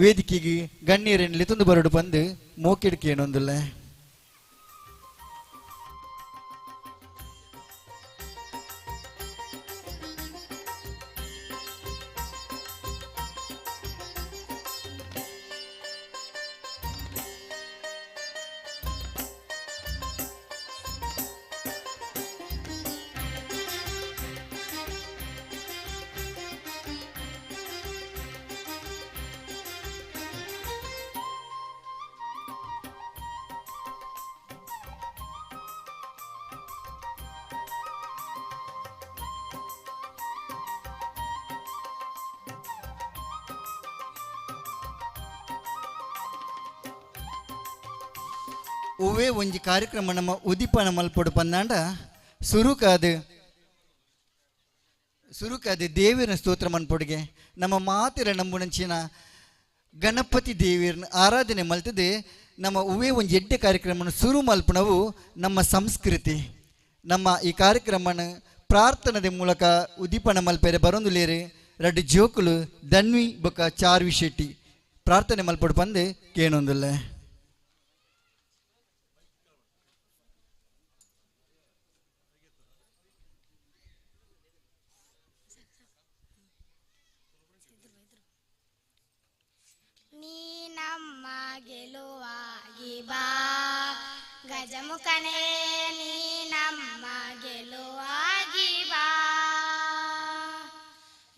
ವೇದಿಕೆಗೆ ಗಣ್ಯರಲ್ಲಿ ತುಂಡು ಬರಡು ಬಂದು ಮೋಕಿಡ್ಕೆ ಏನೊಂದಿಲ್ಲ. ಒವೇ ಒಂಜಿ ಕಾರ್ಯಕ್ರಮ ನಮ್ಮ ಉದಿಪನ ಮಲ್ಪಡು ಪಂದಾಂಡ ಸುರುಕಾದ ದೇವಿರನ ಸ್ತೋತ್ರ ಮನ್ಪೊಡಿಗೆ ನಮ್ಮ ಮಾತಿರ ನಂಬುನಂಚಿನ ಗಣಪತಿ ದೇವಿರನ ಆರಾಧನೆ ಮಲ್ತದೆ. ನಮ್ಮ ಒವೇ ಒಂಜಿ ಎಡ್ಡೆ ಕಾರ್ಯಕ್ರಮನ ಸುರು ಮಲ್ಪನವು ನಮ್ಮ ಸಂಸ್ಕೃತಿ. ನಮ್ಮ ಈ ಕಾರ್ಯಕ್ರಮನ ಪ್ರಾರ್ಥನದ ಮೂಲಕ ಉದಿಪನ ಮಲ್ಪೆರೆ ಬರೊಂದುಲೇರೆ ರಡ್ಡು ಜೋಕುಲು ಧನ್ವಿ ಬೊಕ ಚಾರ್ವಿ ಶೆಟ್ಟಿ ಪ್ರಾರ್ಥನೆ ಮಲ್ಪಡು ಪಂದೆ ಕೇಳೊಂದುಲ್ಲೆ. ನಮ್ಮ ಗೆಲುವಾಗಿ ಬಾ ಗಜಮುಖನೇ, ನೀ ನಮ್ಮ ಗೆಲುವಾಗಿ ಬಾ.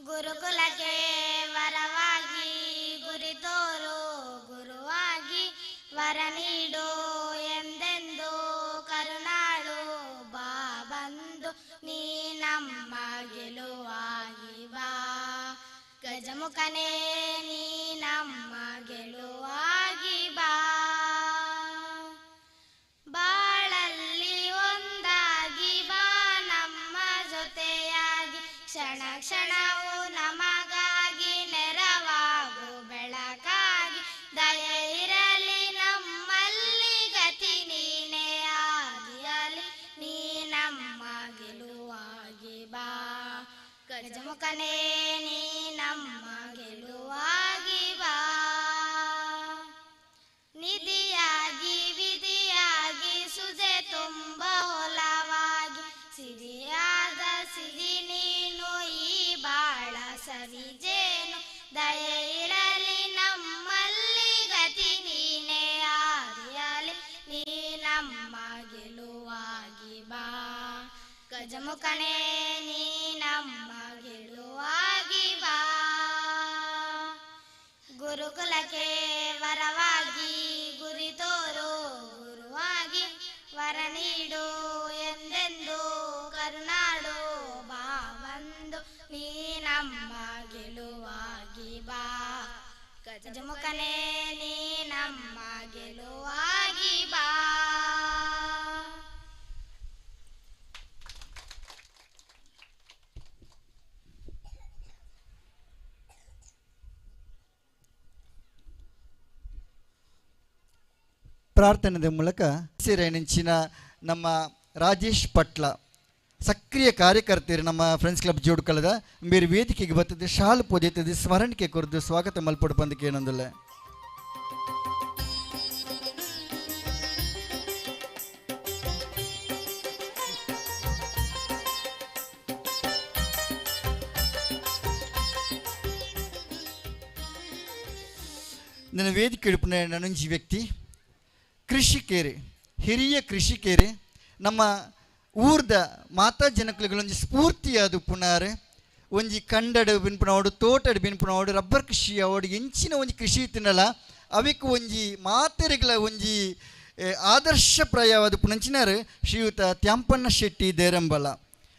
ಗುರುಕುಲಕ್ಕೆ ವರವಾಗಿ ಗುರಿ ತೋರು, ಗುರುವಾಗಿ ವರ ನೀಡು ಎಂದೆಂದು ಕರುಣಾಳು ಬಾ ಬಂದು. ನೀ ನಮ್ಮ ಗೆಲುವಾಗಿ ಬಾ ಗಜಮುಖನೇ, ನೀ ನಮ್ಮ ಗೆಲುವಾಗಿ ಬಾ. ಬಾಳಲ್ಲಿ ಒಂದಾಗಿ ಬಾ ನಮ್ಮ ಜೊತೆಯಾಗಿ, ಕ್ಷಣ ಕ್ಷಣವು ನಮಗಾಗಿ ನೆರವಾಗು ಬೆಳಕಾಗಿ. ದಯೆ ಇರಲಿ ನಮ್ಮಲ್ಲಿ, ಗತಿ ನೀನೇ ಆಗಿರಲಿ, ನೀ ನಮ್ಮ ಗೆಲುವಾಗಿ ಬಾ ಗಜಮುಖನೇ, ನೀ ನಮ್ಮ ಗೆಲುವಾಗಿ ಬಾ. ನಿಧಿಯಾಗಿ ವಿಧಿಯಾಗಿ ಸುಜೆ ತುಂಬ ಹೊಲವಾಗಿ, ಸಿರಿಯಾದ ಸಿರಿ ನೀನು ಈ ಬಾಳ ಸವಿಜೇನು. ದಯೆ ಇರಲಿ ನಮ್ಮಲ್ಲಿ, ಗತಿ ನೀನೇ ಆದಿಯಲಿ, ನೀ ನಮ್ಮ ಗೆಲುವಾಗಿ ಬಾ ಗಜಮುಖನೇ, ನೀ ನಮ್ಮ ಗೆಲುವಾಗಿ ಬಾ. ಗುರುಕುಲಕ್ಕೆ ವರವಾಗಿ ಗುರಿ ತೋರು, ಗುರುವಾಗಿ ವರ ನೀಡು ಎಂದೆಂದು ಕರುಣಾಳು ಬಾ ಬಂದು. ನೀ ನಮ್ಮ ಗೆಲುವಾಗಿ ಬಾ ಗಜಮುಖನೇ, ನೀ ನಮ್ಮ ಗೆಲುವಾಗಿ ಬಾ. ಪ್ರಾರ್ಥನೆಯ ಮೂಲಕ ನೆಂಚಿನ ನಮ್ಮ ರಾಜೇಶ್ ಪಟ್ಲ ಸಕ್ರಿಯ ಕಾರ್ಯಕರ್ತರು ನಮ್ಮ ಫ್ರೆಂಡ್ಸ್ ಕ್ಲಬ್ ಜೋಡ್ಕಳದ ಬೇರೆ ವೇದಿಕೆಗೆ ಬರ್ತದೆ ಶಾಲು ಪೋದೈತದೆ ಸ್ಮರಣಿಕೆ ಕೊರದು ಸ್ವಾಗತ ಮಲ್ಪಡು ಬಂದಕ್ಕೆ ಏನೊಂದಿಲ್ಲ. ನನ್ನ ವೇದಿಕೆ ಇಡುಪುನ ನನಂಜಿ ವ್ಯಕ್ತಿ ಕೃಷಿಕೇರೆ, ಹಿರಿಯ ಕೃಷಿಕೇರೆ, ನಮ್ಮ ಊರ್ದ ಮಾತಾ ಜನಕುಲುಗಳೊಂಜಿ ಸ್ಫೂರ್ತಿಯಾದ ಪುನಾರೆ. ಒಂಜಿ ಕಂಡಡು ಬಿನ್ಪುನವಡು, ತೋಟಡು ಬಿನ್ಪುನವಡು, ರಬ್ಬರ್ ಕೃಷಿ ಅವಡು ಎಂಚಿನ ಒಂಜಿ ಕೃಷಿ ಇತ್ತಿನಲ್ಲ ಅವಕ್ಕೆ ಒಂಜಿ ಮಾತೆರೆಗಳ ಒಂಜಿ ಆದರ್ಶಪ್ರಾಯವಾದ ಪುನಂಚಿನಾರು ಶ್ರೀಯುತ ತ್ಯಾಂಪಣ್ಣ ಶೆಟ್ಟಿ ದೇರಂಬಲ.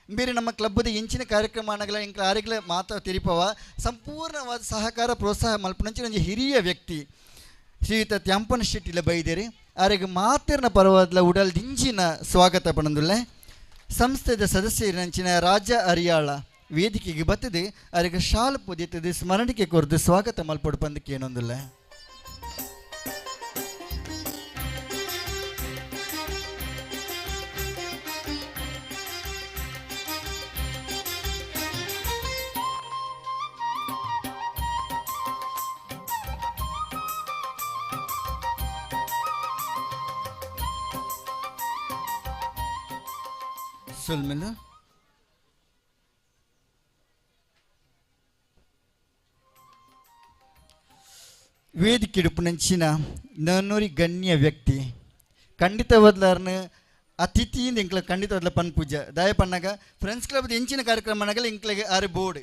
ಬೇರೆ ನಮ್ಮ ಕ್ಲಬ್ದ ಎಂಚಿನ ಕಾರ್ಯಕ್ರಮಗಳ ಇಂಕ ಆರೆಗಳ ಮಾತಾ ತೆರಿಪವ ಸಂಪೂರ್ಣವಾದ ಸಹಕಾರ ಪ್ರೋತ್ಸಾಹ ಮಲ್ಪುನಂಚಿನ ಒಂಜಿ ಹಿರಿಯ ವ್ಯಕ್ತಿ ಶ್ರೀಯುತ ತ್ಯಾಂಪಣ್ಣ ಶೆಟ್ಟಿಲ ಬೈದೇರಿ ಆರೆಗೆ ಮಾತೆರ್ನ ಪರವಾದ ಉಡಲ್ ದಿಂಜಿನ ಸ್ವಾಗತ ಪಣಂದುಲ್ಲೆ. ಸಂಸ್ಥೆದ ಸದಸ್ಯರಿನಂಚಿನ ರಾಜ ಅರಿಯಾಳ ವೇದಿಕೆಗೆ ಬತ್ತದೆ ಅವರಿಗೆ ಶಾಲು ಪೊದೆತದೆ ಸ್ಮರಣಿಕೆ ಕೊರದು ಸ್ವಾಗತ ಮಲ್ಪಡು ಪಂದಕ್ಕೆ ಏನೊಂದಿಲ್ಲ. ಸುಲ್ಮಿಲು ವೇದಿಕೆ ಇಡುಪುನಂಚಿನ ನನ್ನೂರಿ ಗಣ್ಯ ವ್ಯಕ್ತಿ ಖಂಡಿತವಾದ್ಲಾರ್ನ ಅತಿಥಿಯಿಂದ ಇಂಕ್ಲ ಖಂಡಿತವಾದ್ಲ ಪನ್ ಪೂಜ ದಯ ಪನ್ನಾಗ ಫ್ರೆಂಡ್ಸ್ ಕ್ಲಬ್ದ ಇಂಚಿನ ಕಾರ್ಯಕ್ರಮನಾಗಲ್ಲ ಇಂಕ್ಲೆಗೆ ಆರು ಬೋರ್ಡ್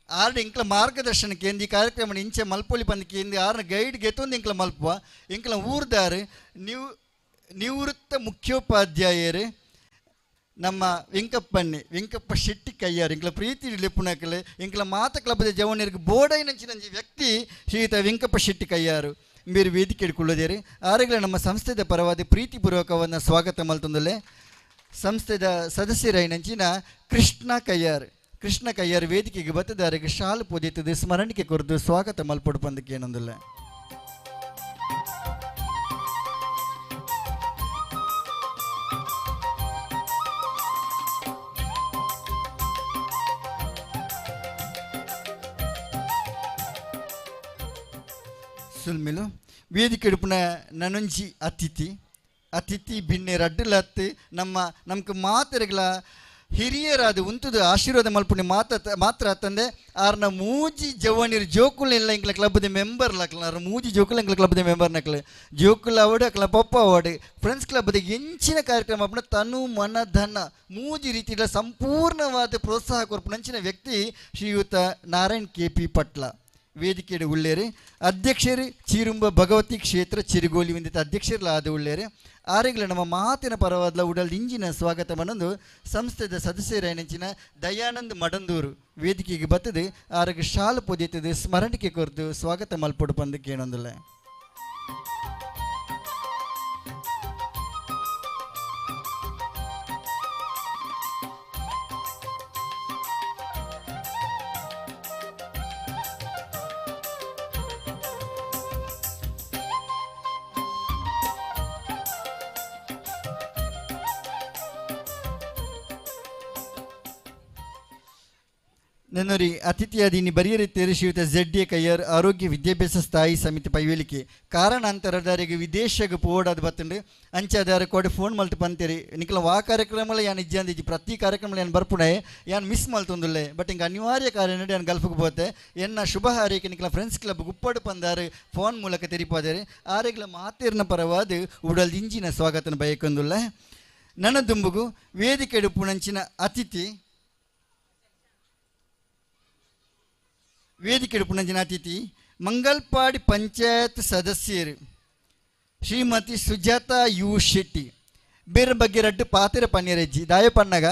ಆರು ಇಂಕ್ಲ ಮಾರ್ಗದರ್ಶನಕ್ಕೆ ಈ ಕಾರ್ಯಕ್ರಮ ಇಂಚೆ ಮಲ್ಪೊಲಿ ಪಂದಕ್ಕೆ ಎಂದು ಆರನ ಗೈಡ್ ಗೆತ್ತೊಂದು ಇಂಕ್ಲ ಮಲ್ಪುವ ಇಂಕ್ಲ ಊರ್ದಾರು ನಿವೃತ್ತ ಮುಖ್ಯೋಪಾಧ್ಯಾಯರು ನಮ್ಮ ವೆಂಕಪ್ಪ ಶೆಟ್ಟಿ ಕಯ್ಯಾರು ಇಂಕ್ಲ ಪ್ರೀತಿ ಲೆಪ್ಪುನಕಲೆ ಇಂಕ್ಲ ಮಾತ ಕ್ಲಬ್ದ ಜವನಿಯರಿಗೆ ಬೋರ್ಡೈನಂಚಿನ ವ್ಯಕ್ತಿ ಶ್ರೀಯುತ ವೆಂಕಪ್ಪ ಶೆಟ್ಟಿ ಕಯ್ಯಾರು ಬೇರೆ ವೇದಿಕೆ ಇಟ್ಕೊಳ್ಳೋದೇರಿ ಆರೆಗಳ ನಮ್ಮ ಸಂಸ್ಥೆದ ಪರವಾದ ಪ್ರೀತಿಪೂರ್ವಕವನ್ನು ಸ್ವಾಗತ ಮಲ್ತೊಂದಲೆ ಸಂಸ್ಥೆದ ಸದಸ್ಯರೈನಂಚಿನ ಕೃಷ್ಣ ಕಯ್ಯಾರ್ ವೇದಿಕೆಗೆ ಬತ್ತದಾರಿಗೆ ಶಾಲು ಪೂಜಿತದೆ ಸ್ಮರಣಿಕೆ ಕೊರದು ಸ್ವಾಗತ ಮಲ್ಪೊಡು ಪಂದಕ್ಕೆ ಏನೊಂದಿಲ್ಲ ಸುಲ್ಮಿಲು ವೇದಿಕೆ ಇಡುಪುನ ನನೊಂಜಿ ಅತಿಥಿ ಭಿನ್ನೆ ರಡ್ಡಲತ್ತು ನಮ್ಗೆ ಮಾತೆರೆಗಳ ಹಿರಿಯರಾದ ಉಂತುದು ಆಶೀರ್ವಾದ ಮಲ್ಪುಣಿ ಮಾತ್ರ ತಂದೆ ಆರ್ನ ಮೂಜಿ ಜವಾನಿರು ಜೋಕುಲ್ ಎಲ್ಲ ಇಂಕ್ಲ ಕ್ಲಬ್ದ ಮೆಂಬರ್ ಲಕ್ಲ ಮೂಜಿ ಜೋಕುಲ್ ಇಂಕ್ಲ ಕ್ಲಬ್ದ ಮೆಂಬರ್ ನಕ್ಲೆ ಜೋಕುಲ್ ಅವಡು ಅಕ್ಲ ಪಪ್ಪ ಅವಡು ಫ್ರೆಂಡ್ಸ್ ಕ್ಲಬ್ದ ಎಂಚಿನ ಕಾರ್ಯಕ್ರಮ ಅಪ್ಪನ ತನು ಮನ ಧನ ಮೂಜಿ ರೀತಿಯ ಸಂಪೂರ್ಣವಾದ ಪ್ರೋತ್ಸಾಹ ಕೊರ್ಪುನಂಚಿನ ವ್ಯಕ್ತಿ ಶ್ರೀಯುತ ನಾರಾಯಣ್ KP ಪಟ್ಲ ವೇದಿಕೆയുടെ ഉള്ളേര് അധ്യക്ഷര് ചീരുമ്പ ഭഗവതി ക്ഷേത്ര ചിരുಗೋಲಿ ವಂದಿತ ಅಧ್ಯಕ್ಷರಲಾದ ಉಳ್ಳೇರು ಆರೆಗಳ ನಮ್ಮ ಮಾತಿನ ಪರವಾದ ಉಡಲ್ ಇಂಜಿನ ಸ್ವಾಗತ ಮನೊಂದು ಸಂಸ್ಥೆದ ಸದಸ್ಯರೈನಂಚಿನ ದಯಾನಂದ್ ಮಡಂದೂರು ವೇದಿಕೆಗೆ ಬರ್ತದೆ ಆರೆಗೆ ಶಾಲು ಪೊದೆತದೆ ಸ್ಮರಣಿಕೆ ಕೊರ್ದು ಸ್ವಾಗತ ಮಲ್ಪೊಡು ಪಂದಕ್ಕೆ ಏನೊಂದಿಲ್ಲ ನನ್ನೊರಿ ಅತಿಥಿಯಾದೀನಿ ಬರಿಯರಿತ್ತೇರಿ ಶ್ರೀಯುತ ZA ಕಯ್ಯಾರ್ ಆರೋಗ್ಯ ವಿದ್ಯಾಭ್ಯಾಸ ಸ್ಥಾಯಿ ಸಮಿತಿ ಪೈವೇಲಿಕೆ ಕಾರಣಾಂತರದಾರಿಗೆ ವಿದೇಶಕ್ಕೆ ಪೋಡಾದ ಬತ್ತಂಡು ಅಂಚಾದಾರ ಕೊಡೆ ಫೋನ್ ಮಲ್ತು ಪಂತೇರಿ ನಿಕ್ಲ ವಾ ಕಾರ್ಯಕ್ರಮಲ ಯಾನ್ ಇಜ್ಜಾಂದಿಜ್ಜಿ ಪ್ರತಿ ಕಾರ್ಯಕ್ರಮ ಯಾನ್ ಬರ್ಪುಣೆ ಯಾನ್ ಮಿಸ್ ಮಲ್ತೊಂದುಲ್ಲೆ ಬಟ್ ಇಂಗೆ ಅನಿವಾರ್ಯ ಕಾರ್ಯ ನಡಿ ಯಾನ್ ಗಲ್ಫ್ಗೆ ಹೋತೆ ಎನ್ನ ಶುಭ ಹಾರೈಕೆ ನಿಕ್ಲ ಫ್ರೆಂಡ್ಸ್ ಕ್ಲಬ್ ಗುಪ್ಪಡು ಪಂದಾರು ಫೋನ್ ಮೂಲಕ ತೆರಿಪಾದೇರಿ ಆರೆಗ್ಲ ಮಾತೇರ್ನ ಪರವಾದ ಉಡಲ್ ಇಂಜಿನ ಸ್ವಾಗತನ ಬಯಕೊಂದುಲ್ಲೆ ನನ್ನ ದುಂಬುಗು ವೇದಿಕೆ ಎಡುಪುಣಂಚಿನ ವೇದಿಕೆ ಇಡುಪುನಂಚಿನ ಅತಿಥಿ ಮಂಗಲ್ಪಾಡಿ ಪಂಚಾಯತ್ ಸದಸ್ಯರು ಶ್ರೀಮತಿ ಸುಜಾತಾ ಯು ಶೆಟ್ಟಿ ಬೇರೆ ಬಗ್ಗೆ ರಡ್ಡು ಪಾತೆರ ಪನ್ನೀರಜ್ಜಿ ದಾಯ ಪನ್ನಗ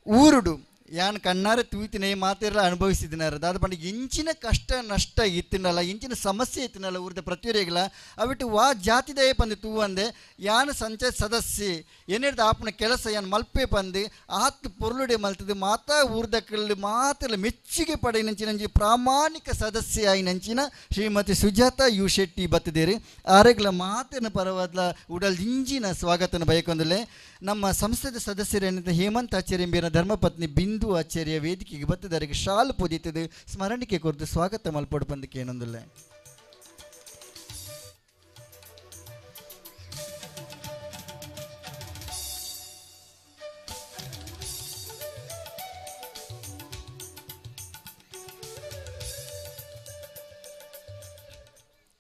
ಊರುಡು ಯಾನ್ ಕಣ್ಣಾರೆ ತೂತಿನೇ ಮಾತೆಲ್ಲ ಅನುಭವಿಸಿದಿನಾರ ದಾದ ಪಂಡ ಇಂಚಿನ ಕಷ್ಟ ನಷ್ಟ ಇತ್ತಿನಲ್ಲ ಇಂಚಿನ ಸಮಸ್ಯೆ ಇತ್ತಿನಲ್ಲ ಊರದ ಪ್ರತಿಯೊರೆಗಳ ಅವಿಟ್ಟು ವಾ ಜಾತಿ ದಯ ಪಂದು ತೂ ಅಂದೆ ಯಾನ್ ಸಂಚಾಯತ್ ಸದಸ್ಯೆ ಏನಿಡ್ದು ಆಪನ ಕೆಲಸ ಯಾನ್ ಮಲ್ಪೆ ಪಂದು ಆತು ಪೊರ್ಲುಡೆ ಮಲ್ತದು ಮಾತಾ ಊರ್ದಕ್ಕಲ್ಲಿ ಮಾತೆಲ್ಲ ಮೆಚ್ಚುಗೆ ಪಡೆಯಿನಂಚಿನಂಜಿ ಪ್ರಾಮಾಣಿಕ ಸದಸ್ಯೆ ಆಯಿನಂಚಿನ ಶ್ರೀಮತಿ ಸುಜಾತಾ ಯು ಶೆಟ್ಟಿ ಬತ್ತಿದೇರಿ ಆರೆಗ್ಲ ಮಾತಿನ ಪರವಾದ ಉಡಲ್ ಇಂಜಿನ ಸ್ವಾಗತನ ಬಯಕೊಂದಲೆ ನಮ್ಮ ಸಂಸ್ಥೆದ ಸದಸ್ಯರೇನಿದ್ದ ಹೇಮಂತ್ ಆಚಾರ್ಯ ಎಂಬಿನ ಧರ್ಮಪತ್ನಿ ಬಿಂದು ಆಚಾರ್ಯ ವೇದಿಕೆಗೆ ಬತ್ತದರಿಗೆ ಶಾಲು ಪೊದೀತದೆ ಸ್ಮರಣಿಕೆ ಕೊರದು ಸ್ವಾಗತ ಮಲ್ಪೊಡು ಪಂದಕ್ಕೆ ಏನೊಂದಿಲ್ಲ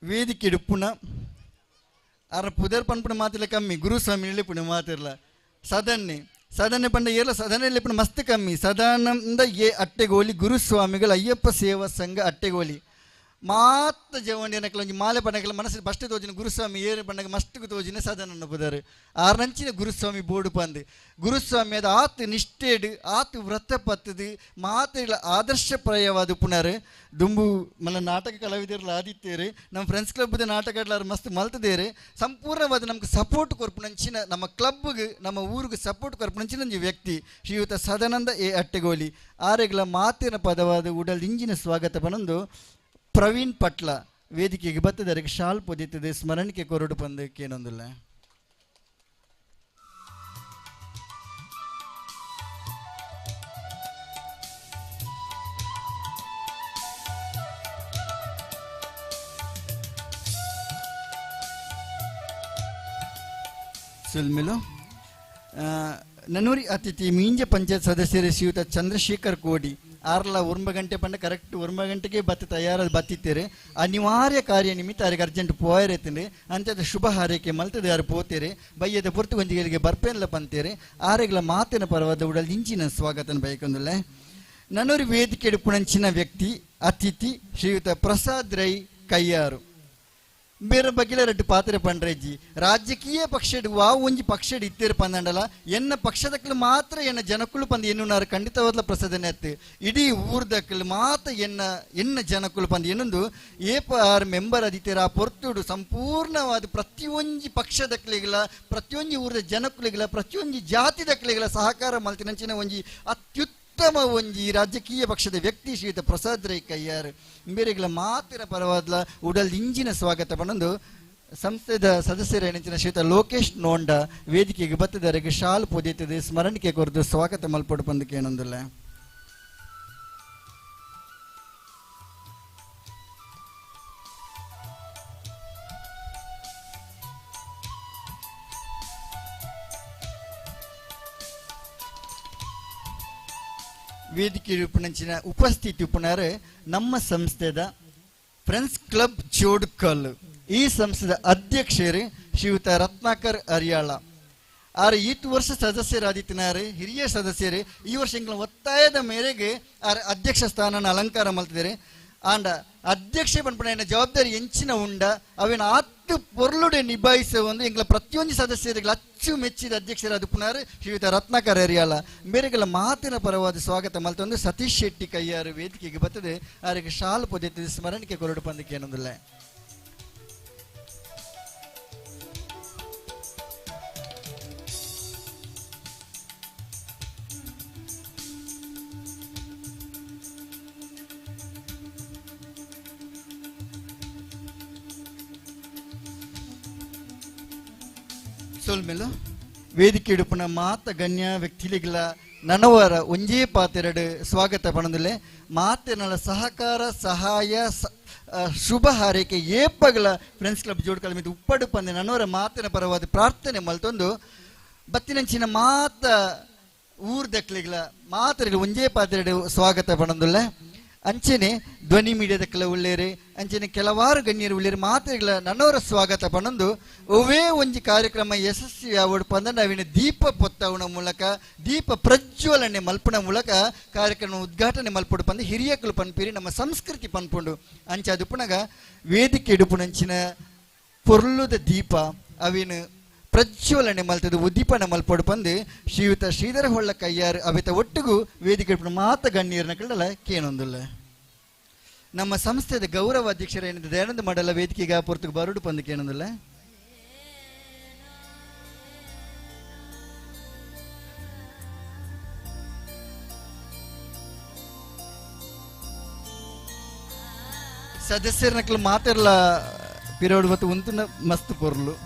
ವೇದಿಕೆ ಇಡುಪುಣ ಅರ ಪುದರ್ ಪನ್ಪುಣ ಮಾತಿಲ್ಲ ಕಮ್ಮಿ ಗುರುಸ್ವಾಮಿ ಪುಣ ಮಾತಿರಲ್ಲ ಸದನ್ನೆ ಪಂಡ ಏರ್ಲ ಸದನಲ್ಲಿ ಪುಣ ಮಸ್ತ್ ಕಮ್ಮಿ ಸದಾನಂದ ಅಟ್ಟೆಗೋಲಿ ಗುರುಸ್ವಾಮಿಗಳು ಅಯ್ಯಪ್ಪ ಸೇವಾ ಸಂಘ ಅಟ್ಟೆಗೋಲಿ ಮಾತ ಜವಣಿಯನಕಲ ಒಂಜಿ ಮಾಲೆ ಪಂಡಕಲ ಮನಸ್ಸು ಬಸ್ಟ್ ತೋಜಿನ ಗುರುಸ್ವಾಮಿ ಏರು ಪಂಡಗ ಮಸ್ಟ್ಗೆ ತೋಜಿನ ಸದನನ್ನು ಪುದಾರು ಆರ್ನಂಚಿನ ಗುರುಸ್ವಾಮಿ ಬೋರ್ಡು ಪಂದು ಗುರುಸ್ವಾಮಿ ಅದು ಆತು ನಿಷ್ಠೇಡು ಆತು ವ್ರತ ಪತ್ತದು ಮಾತೆಗಳ ಆದರ್ಶಪ್ರಾಯವಾದ ಪುನರ್ ದುಂಬು ಮಲ್ಲ ನಾಟಕ ಕಲಾವಿದರೆಲ್ಲ ಆದಿತ್ತೇರು ನಮ್ಮ ಫ್ರೆಂಡ್ಸ್ ಕ್ಲಬ್ದ ನಾಟಕ ಮಸ್ತ್ ಮಲ್ತದೇರು ಸಂಪೂರ್ಣವಾದ ನಮ್ಗೆ ಸಪೋರ್ಟ್ ಕೊರ್ಪುನಂಚಿನ ನಮ್ಮ ಕ್ಲಬ್ಗೆ ನಮ್ಮ ಊರಿಗೆ ಸಪೋರ್ಟ್ ಕೊರ್ಪುನಂಚಿನ ವ್ಯಕ್ತಿ ಶ್ರೀಯುತ ಸದಾನಂದ ಅಟ್ಟೆಗೋಲಿ ಆರೆಗಳ ಮಾತಿನ ಪದವಾದ ಉಡಲ್ ಇಂಜಿನ ಸ್ವಾಗತ ಪನೊಂದು ಪ್ರವೀಣ್ ಪಟ್ಲ ವೇದಿಕೆಗೆ ಬತ್ತದರಿಗೆ ಶಾಲ್ ಪೊದೀತದೆ ಸ್ಮರಣಿಕೆ ಕೊರಡು ಪಂದಕ್ಕೆ ಏನೊಂದಿಲ್ಲ ಸುಲ್ಮಿಲು ನನ್ನೂರಿ ಅತಿಥಿ ಮೀಂಜ ಪಂಚಾಯತ್ ಸದಸ್ಯರು ಶ್ರೀಯುತ ಚಂದ್ರಶೇಖರ್ ಕೋಡಿ ಆರ್ಲ 1 ಗಂಟೆ ಪಂಡ ಕರೆಕ್ಟ್ 1 ಗಂಟೆಗೆ ಬತ್ತ ತಯಾರಾದ ಬತ್ತಿತ್ತೇರೆ ಅನಿವಾರ್ಯ ಕಾರ್ಯ ನಿಮಿತ್ತ ಅವ್ರಿಗೆ ಅರ್ಜೆಂಟ್ ಪೋಯರೇತಂದ್ರೆ ಅಂತ್ಯದ ಶುಭ ಹಾರೈಕೆ ಮಲ್ತದೆ ಯಾರು ಪೋತೇರೆ ಬಯ್ಯದ ಪೊರ್ತು ಗೊಂಜಿಗಳಿಗೆ ಬರ್ಪೇನ್ಲ ಪಂತೇರೆ ಆರೆಗಳ ಮಾತಿನ ಪರವಾದ ಉಡಲ್ ಇಂಚಿನ ಸ್ವಾಗತನ ಬಯಕೊಂದಲ್ಲ. ನನ್ನೂರಿ ವೇದಿಕೆ ಪುಣಂಚಿನ ವ್ಯಕ್ತಿ ಅತಿಥಿ ಶ್ರೀಯುತ ಪ್ರಸಾದ್ ರೈ ಕಯ್ಯಾರು ಬೇರೆ ಬಗ್ಗೆಲ್ಲ ರೆಡ್ಡು ಪಾತ್ರೆ ಪಂಡ್ರೆಜ್ಜಿ ರಾಜಕೀಯ ಪಕ್ಷಡು ವಾವು ಒಂಜಿ ಪಕ್ಷಡು ಇತ್ತೇರು ಪಂದಂಡಲ ಎನ್ನ ಪಕ್ಷದಕ್ಕಲು ಮಾತ್ರ ಎನ್ನ ಜನಕ್ಕಳು ಪಂದು ಎನ್ನುನಾರು ಖಂಡಿತವಾದ್ಲ ಪ್ರಸಾದನೆ ಅತ್ತು ಇಡೀ ಊರ್ದಕ್ಕಲು ಮಾತ್ರ ಎನ್ನ ಜನಕ್ಕಳು ಪಂದು ಎನ್ನೊಂದು APR ಮೆಂಬರ್ ಅದಿತ್ತೇರ ಆ ಪೊರ್ತುಡು ಸಂಪೂರ್ಣವಾದ ಪ್ರತಿಯೊಂಜಿ ಪಕ್ಷದಕ್ಕಲಿಗಲ ಪ್ರತಿಯೊಂಜಿ ಊರದ ಜನಕ್ಕಲಿಗಲ ಪ್ರತಿಯೊಂಜಿ ಜಾತಿದಕ್ಕಲಿಗಲ ಸಹಕಾರ ಮಲ್ತಿನಂಚಿನ ಒಂಜಿ ಉತ್ತಮ ಒಂಜಿ ರಾಜಕೀಯ ಪಕ್ಷದ ವ್ಯಕ್ತಿ ಶ್ರೀಯುತ ಪ್ರಸಾದ್ ರೈ ಕಯ್ಯಾರ್ ಬೇರೆಗಳ ಮಾತಿನ ಪರವಾದ್ಲ ಉಡಲ್ ಇಂಜಿನ ಸ್ವಾಗತ ಪಣಂದು ಸಂಸ್ಥೆದ ಸದಸ್ಯರ ಎಣಿಚಿನ ಶ್ರೀಯುತ ಲೋಕೇಶ್ ನೋಂಡ ವೇದಿಕೆಗೆ ಬತ್ತದವರೆಗೆ ಶಾಲು ಪೊದೆತದೆ ಸ್ಮರಣಿಕೆ ಕೊರದು ಸ್ವಾಗತ ಮಲ್ಪಡು ಬಂದಕ್ಕೆ ಏನೊಂದಿಲ್ಲ. ವೇದಿಕೆ ಉಪನಂಚಿನ ಉಪಸ್ಥಿತಿ ಉಪನಾರೆ ನಮ್ಮ ಸಂಸ್ಥೆದ ಫ್ರೆಂಡ್ಸ್ ಕ್ಲಬ್ ಜೋಡ್ಕಲ್ ಈ ಸಂಸ್ಥೆದ ಅಧ್ಯಕ್ಷರು ಶ್ರೀಯುತ ರತ್ನಾಕರ್ ಅರಿಯಾಳ ಆರು ಈ ವರ್ಷ ಸದಸ್ಯರಾದಿತ್ತಿನಾರೆ ಹಿರಿಯ ಸದಸ್ಯರು ಈ ವರ್ಷ ಎಂಗ್ಲ ಒತ್ತಾಯದ ಮೇರೆಗೆ ಅಧ್ಯಕ್ಷ ಸ್ಥಾನನ ಅಲಂಕಾರ ಮಾಡ್ತಿದ್ದಾರೆ ಆಂಡ ಅಧ್ಯಕ್ಷ ಪಂಪನ ಜವಾಬ್ದಾರಿ ಎಂಚಿನ ಉಂಡ ಅವೇನ ಆತ್ತು ಪೊರ್ಲುಡೆ ನಿಭಾಯಿಸುವ ಒಂದು ಎಂಗ್ಲ ಪ್ರತಿಯೊಂದು ಸದಸ್ಯರಿಗೆ ಅಚ್ಚು ಮೆಚ್ಚಿದ ಅಧ್ಯಕ್ಷರಾದ ಪುನರ್ ಶ್ರೀಯುತ ರತ್ನಾಕರ್ ಅರಿಯಾಳ ಬೇರೆಗಳ ಮಾತಿನ ಪರವಾದ ಸ್ವಾಗತ ಮಲ್ತೊಂದು ಸತೀಶ್ ಶೆಟ್ಟಿ ಕಯ್ಯಾರು ವೇದಿಕೆಗೆ ಬರ್ತದೆ ಅವರಿಗೆ ಶಾಲು ಪೊದೆತ್ತದೆ ಸ್ಮರಣಿಕೆ ಕೊರಡು ಪಂದಕ್ಕೆ ಏನೊಂದಿಲ್ಲ. ಸೋಲ್ಮೇಲೆ ವೇದಿಕೆ ಇಡುಪನ ಮಾತ ಗಣ್ಯ ವ್ಯಕ್ತಿಗಳಿಗೆಲ್ಲ ನನವರ ಒಂಜೇ ಪಾತೆರಡು ಸ್ವಾಗತ ಪಣದಲ್ಲೇ ಮಾತಿನ ಸಹಕಾರ ಸಹಾಯ ಶುಭ ಹಾರೈಕೆ ಏಪಗಳ ಫ್ರೆಂಡ್ಸ್ ಕ್ಲಬ್ ಜೋಡ್ಕಲ್ మీద ಉಪ್ಪಡು ಪಂದೆ ನನವರ ಮಾತಿನ ಪರವಾದ ಪ್ರಾರ್ಥನೆ ಮಲ್ತೊಂದು ಬತ್ತಿನಂಚಿನ ಮಾತ ಊರ್ದಕ್ಲಿಗಳ ಮಾತರಲ್ಲಿ ಒಂಜೇ ಪಾತೆರಡು ಸ್ವಾಗತ ಪಣದಲ್ಲೇ ಅಂಚೆನೆ ಧ್ವನಿ ಮೀಡಿಯಾದಕ್ಕೆಲ್ಲ ಒಳ್ಳೆಯರೆ ಅಂಚೆನೆ ಕೆಲವಾರು ಗಣ್ಯರು ಒಳ್ಳೆಯರು ಮಾತುಗಳ ನನ್ನವರ ಸ್ವಾಗತ ಪಣಂದು ಒವೇ ಒಂಜಿ ಕಾರ್ಯಕ್ರಮ ಯಶಸ್ವಿ ಆವಡು ಪಂದ ನಾವಿನ ದೀಪ ಪೊತ್ತವಣ ಮೂಲಕ ದೀಪ ಪ್ರಜ್ವಲನೆ ಮಲ್ಪನ ಮೂಲಕ ಕಾರ್ಯಕ್ರಮ ಉದ್ಘಾಟನೆ ಮಲ್ಪಡು ಪಂದು ಹಿರಿಯಕಲು ಪನ್ಪೇರಿ ನಮ್ಮ ಸಂಸ್ಕೃತಿ ಪನ್ಪುಂಡು ಅಂಚೆ ಅದು ಪುನಗ ವೇದಿಕೆ ಇಡುಪುನಂಚಿನ ಪೊರ್ಲುದ ದೀಪ ಅವೇನು ಪ್ರಜ್ವಲನೆ ಮಲ್ತದ ಉದ್ದೀಪನ ಮಲ್ಪಡು ಪಂದು ಶ್ರೀಯುತ ಶ್ರೀಧರ ಹೊಳ್ಳ ಕಯ್ಯಾರ್ ಅವಿತ ಒಟ್ಟಿಗೂ ವೇದಿಕೆ ಮಾತ ಗಣ್ಯರನ್ನ ಕಳ್ಳಲ್ಲ ಕೇನೊಂದಿಲ್ಲ. ನಮ್ಮ ಸಂಸ್ಥೆದ ಗೌರವ ಅಧ್ಯಕ್ಷರ ಏನಿದೆ ದಯಾನಂದ ಮಂಡಲ ವೇದಿಕೆಗೆ ಪೊರ್ತುಗೆ ಬರುಡು ಪಂದು ಕೇನೊಂದಿಲ್ಲ. ಸದಸ್ಯರನ್ನ ಮಾತೆಲ್ಲ ಪಿರೋಡು ಮತ್ತು ಉಂತುನ ಮಸ್ತ್ ಪೊರ್ಲು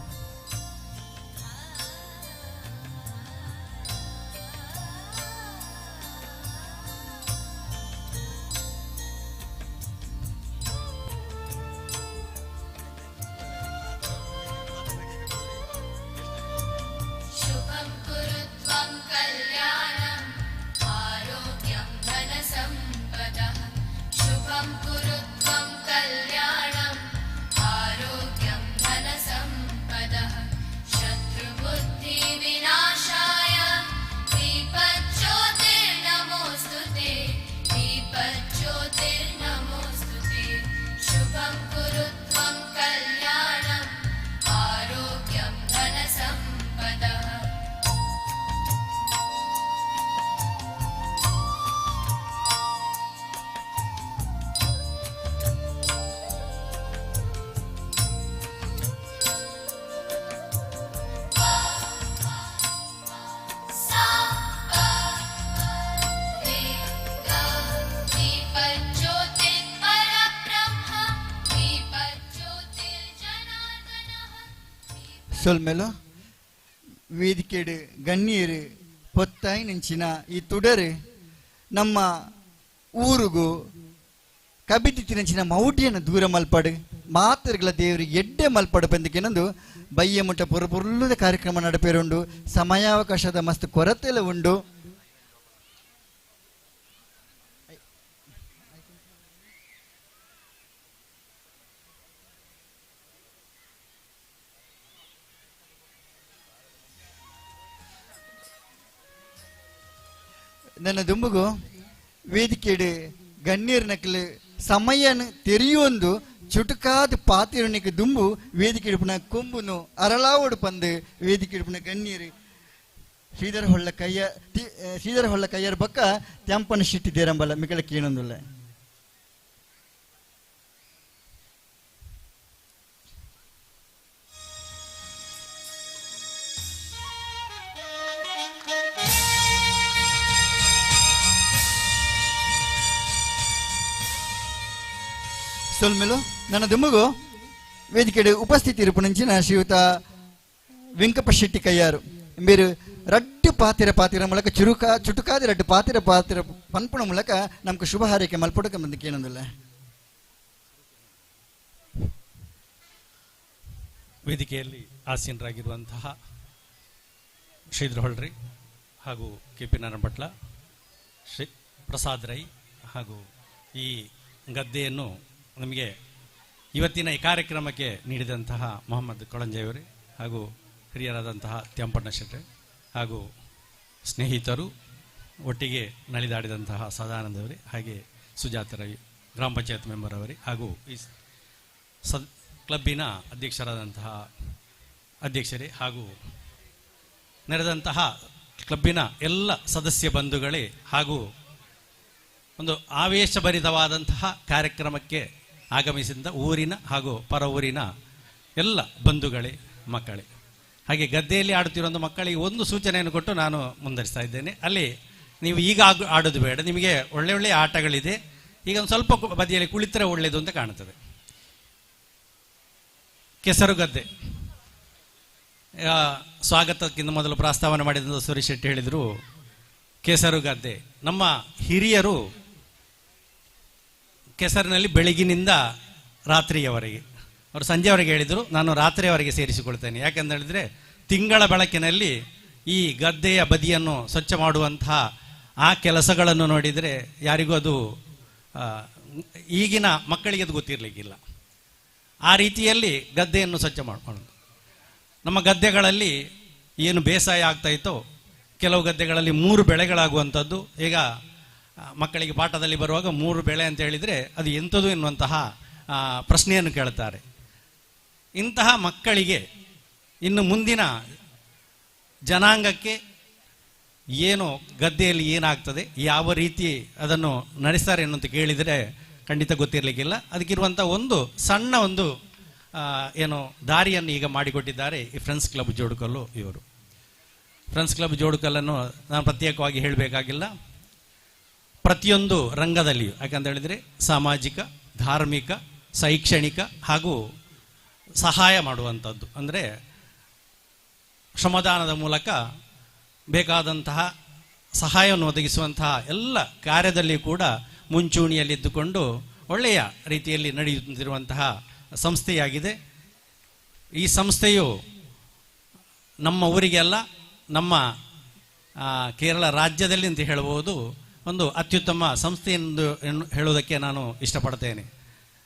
ಸೊಲ್ಮೇಲೋ ವೇದಿಕೆಡು ಗಣ್ಯರು ಪೊತ್ತಾಯಿ ನೆಂಚಿನ ಈ ತುಡರು ನಮ್ಮ ಊರುಗೂ ಕಬಿತಿ ತಿನಂಚಿನ ಮೌಢ್ಯನ ದೂರ ಮಲ್ಪಡು ಮಾತೃಗಳ ದೇವರಿಗೆ ಎಡ್ಡೆ ಮಲ್ಪಡ ಬಂದಕ್ಕೇನೊಂದು ಬಯ್ಯ ಮುಟ್ಟ ಪುರುಪುರ್ಲುದ ಕಾರ್ಯಕ್ರಮ ನಡಪೇರುಂಡು. ಸಮಯಾವಕಾಶದ ಮಸ್ತ್ ಕೊರತೆಲ್ಲ ಉಂಡು. ನನ್ನ ದುಂಬುಗು ವೇದಿಕೆಡು ಗಣ್ಯರ್ ನಕಲು ಸಮಯನ ತೆರೆಯೊಂದು ಚುಟುಕಾದ ಪಾತಿರನಿಗೆ ದುಂಬು ವೇದಿಕೆ ಇಡುಪುನ ಕೊಂಬುನು ಅರಳಾವಡು ಪಂದು ವೇದಿಕೆ ಇಡುಪುನ ಗಣ್ಯರು ಶ್ರೀಧರ ಹೊಳ್ಳ ಕಯ್ಯರ ಬಕ್ಕ ತ್ಯಾಂಪನ ಶಿಟ್ಟಿ ದೇರಂಬಲ್ಲ ಮಿಕಲ ಕೇಳೊಂದುಲ್ಲ. ಸೊಲ್ಮೆಲು ನನ್ನ ದುಮ್ಮಗು ವೇದಿಕೆ ಉಪಸ್ಥಿತಿ ಇರುಪುನಂಚಿನ ಶ್ರೀಯುತ ವೆಂಕಪ್ಪ ಶೆಟ್ಟಿ ಕಯ್ಯಾರು మీరు ರಡ್ಡು ಪಾತಿರ ಮೂಲಕ ಚುಟುಕಾದ ರಡ್ಡು ಪಾತಿರ ಪನ್ಪುಣ ಮೂಲಕ ನಮ್ಗೆ ಶುಭ ಹಾರೈಕೆ ಮಲ್ಪಡಕ್ಕೆ ಬಂದಕ್ಕೆ ಏನೊಂದಿಲ್ಲ. ವೇದಿಕೆಯಲ್ಲಿ ಆಸೀನರಾಗಿರುವಂತಹ ಶ್ರೀಧರ ಹೊಳ್ರಿ ಹಾಗೂ KP ನಾರಾಯಣ ಭಟ್ಲ, ಶ್ರೀ ಪ್ರಸಾದ್ ರೈ ಹಾಗೂ ಈ ಗದ್ದೆಯನ್ನು ನಮಗೆ ಇವತ್ತಿನ ಈ ಕಾರ್ಯಕ್ರಮಕ್ಕೆ ನೀಡಿದಂತಹ ಮೊಹಮ್ಮದ್ ಕೊಳಂಜೆಯವರೇ ಹಾಗೂ ಹಿರಿಯರಾದಂತಹ ತ್ಯಾಂಪಣ್ಣ ಶೆಟ್ಟಿ ಹಾಗೂ ಸ್ನೇಹಿತರು ಒಟ್ಟಿಗೆ ನಲಿದಾಡಿದಂತಹ ಸದಾನಂದವರೇ, ಹಾಗೆ ಸುಜಾತ ರವಿ ಗ್ರಾಮ ಪಂಚಾಯತ್ ಮೆಂಬರ್ ಅವರೇ ಹಾಗೂ ಈ ಕ್ಲಬ್ಬಿನ ಅಧ್ಯಕ್ಷರಾದಂತಹ ಅಧ್ಯಕ್ಷರೇ ಹಾಗೂ ನೆರೆದಂತಹ ಕ್ಲಬ್ಬಿನ ಎಲ್ಲ ಸದಸ್ಯ ಬಂಧುಗಳೇ ಹಾಗೂ ಒಂದು ಆವೇಶಭರಿತವಾದಂತಹ ಕಾರ್ಯಕ್ರಮಕ್ಕೆ ಆಗಮಿಸಿದ ಊರಿನ ಹಾಗೂ ಪರ ಊರಿನ ಎಲ್ಲ ಬಂಧುಗಳೇ, ಮಕ್ಕಳೇ, ಹಾಗೆ ಗದ್ದೆಯಲ್ಲಿ ಆಡುತ್ತಿರುವಂಥ ಮಕ್ಕಳಿಗೆ ಒಂದು ಸೂಚನೆಯನ್ನು ಕೊಟ್ಟು ನಾನು ಮುಂದುವರಿಸ್ತಾ ಇದ್ದೇನೆ. ಅಲ್ಲಿ ನೀವು ಈಗ ಆಡೋದು ಬೇಡ, ನಿಮಗೆ ಒಳ್ಳೆ ಒಳ್ಳೆಯ ಆಟಗಳಿದೆ, ಈಗ ಒಂದು ಸ್ವಲ್ಪ ಬದಿಯಲ್ಲಿ ಕುಳಿತರೆ ಒಳ್ಳೆಯದು ಅಂತ ಕಾಣುತ್ತದೆ. ಕೆಸರುಗದ್ದೆ ಸ್ವಾಗತಕ್ಕಿಂತ ಮೊದಲು ಪ್ರಸ್ತಾವನೆ ಮಾಡಿದ ಸುರೇಶ್ ಶೆಟ್ಟಿ ಹೇಳಿದರು, ಕೆಸರುಗದ್ದೆ ನಮ್ಮ ಹಿರಿಯರು ಕೆಸರಿನಲ್ಲಿ ಬೆಳಗಿನಿಂದ ರಾತ್ರಿಯವರೆಗೆ, ಅವರು ಸಂಜೆವರೆಗೆ ಹೇಳಿದರು, ನಾನು ರಾತ್ರಿಯವರೆಗೆ ಸೇರಿಸಿಕೊಳ್ತೇನೆ. ಯಾಕೆಂತ ಹೇಳಿದರೆ ತಿಂಗಳ ಬೆಳಕಿನಲ್ಲಿ ಈ ಗದ್ದೆಯ ಬದಿಯನ್ನು ಸ್ವಚ್ಛ ಮಾಡುವಂತಹ ಆ ಕೆಲಸಗಳನ್ನು ನೋಡಿದರೆ ಯಾರಿಗೂ ಅದು ಈಗಿನ ಮಕ್ಕಳಿಗೆ ಅದು ಗೊತ್ತಿರಲಿಕ್ಕಿಲ್ಲ. ಆ ರೀತಿಯಲ್ಲಿ ಗದ್ದೆಯನ್ನು ಸ್ವಚ್ಛ ಮಾಡೋದು. ನಮ್ಮ ಗದ್ದೆಗಳಲ್ಲಿ ಏನು ಬೇಸಾಯ ಆಗ್ತಾಯಿತ್ತೋ, ಕೆಲವು ಗದ್ದೆಗಳಲ್ಲಿ 3 ಬೆಳೆಗಳಾಗುವಂಥದ್ದು. ಈಗ ಮಕ್ಕಳಿಗೆ ಪಾಠದಲ್ಲಿ ಬರುವಾಗ 3 ಬೆಳೆ ಅಂತ ಹೇಳಿದರೆ ಅದು ಎಂಥದ್ದು ಎನ್ನುವಂತಹ ಪ್ರಶ್ನೆಯನ್ನು ಕೇಳುತ್ತಾರೆ. ಇಂತಹ ಮಕ್ಕಳಿಗೆ ಇನ್ನು ಮುಂದಿನ ಜನಾಂಗಕ್ಕೆ ಏನು ಗದ್ದೆಯಲ್ಲಿ ಏನಾಗ್ತದೆ, ಯಾವ ರೀತಿ ಅದನ್ನು ನಡೆಸ್ತಾರೆ ಅನ್ನೋಂತ ಕೇಳಿದರೆ ಖಂಡಿತ ಗೊತ್ತಿರಲಿಕ್ಕಿಲ್ಲ. ಅದಕ್ಕಿರುವಂಥ ಒಂದು ಸಣ್ಣ ಒಂದು ಏನು ದಾರಿಯನ್ನು ಈಗ ಮಾಡಿಕೊಟ್ಟಿದ್ದಾರೆ ಈ ಫ್ರೆಂಡ್ಸ್ ಕ್ಲಬ್ ಜೋಡುಕಲ್ಲು. ಇವರು ಫ್ರೆಂಡ್ಸ್ ಕ್ಲಬ್ ಜೋಡುಕಲ್ಲನ್ನು ನಾನು ಪ್ರತ್ಯೇಕವಾಗಿ ಹೇಳಬೇಕಾಗಿಲ್ಲ. ಪ್ರತಿಯೊಂದು ರಂಗದಲ್ಲಿಯೂ, ಯಾಕಂತ ಹೇಳಿದರೆ ಸಾಮಾಜಿಕ, ಧಾರ್ಮಿಕ, ಶೈಕ್ಷಣಿಕ ಹಾಗೂ ಸಹಾಯ ಮಾಡುವಂಥದ್ದು, ಅಂದರೆ ಶ್ರಮದಾನದ ಮೂಲಕ ಬೇಕಾದಂತಹ ಸಹಾಯವನ್ನು ಒದಗಿಸುವಂತಹ ಎಲ್ಲ ಕಾರ್ಯದಲ್ಲಿ ಕೂಡ ಮುಂಚೂಣಿಯಲ್ಲಿದ್ದುಕೊಂಡು ಒಳ್ಳೆಯ ರೀತಿಯಲ್ಲಿ ನಡೆಯುತ್ತಿರುವಂತಹ ಸಂಸ್ಥೆಯಾಗಿದೆ. ಈ ಸಂಸ್ಥೆಯು ನಮ್ಮ ಊರಿಗೆಲ್ಲ, ನಮ್ಮ ಕೇರಳ ರಾಜ್ಯದಲ್ಲಿ ಅಂತ ಹೇಳಬಹುದು ಒಂದು ಅತ್ಯುತ್ತಮ ಸಂಸ್ಥೆ ಎಂದು ಹೇಳುವುದಕ್ಕೆ ನಾನು ಇಷ್ಟಪಡ್ತೇನೆ.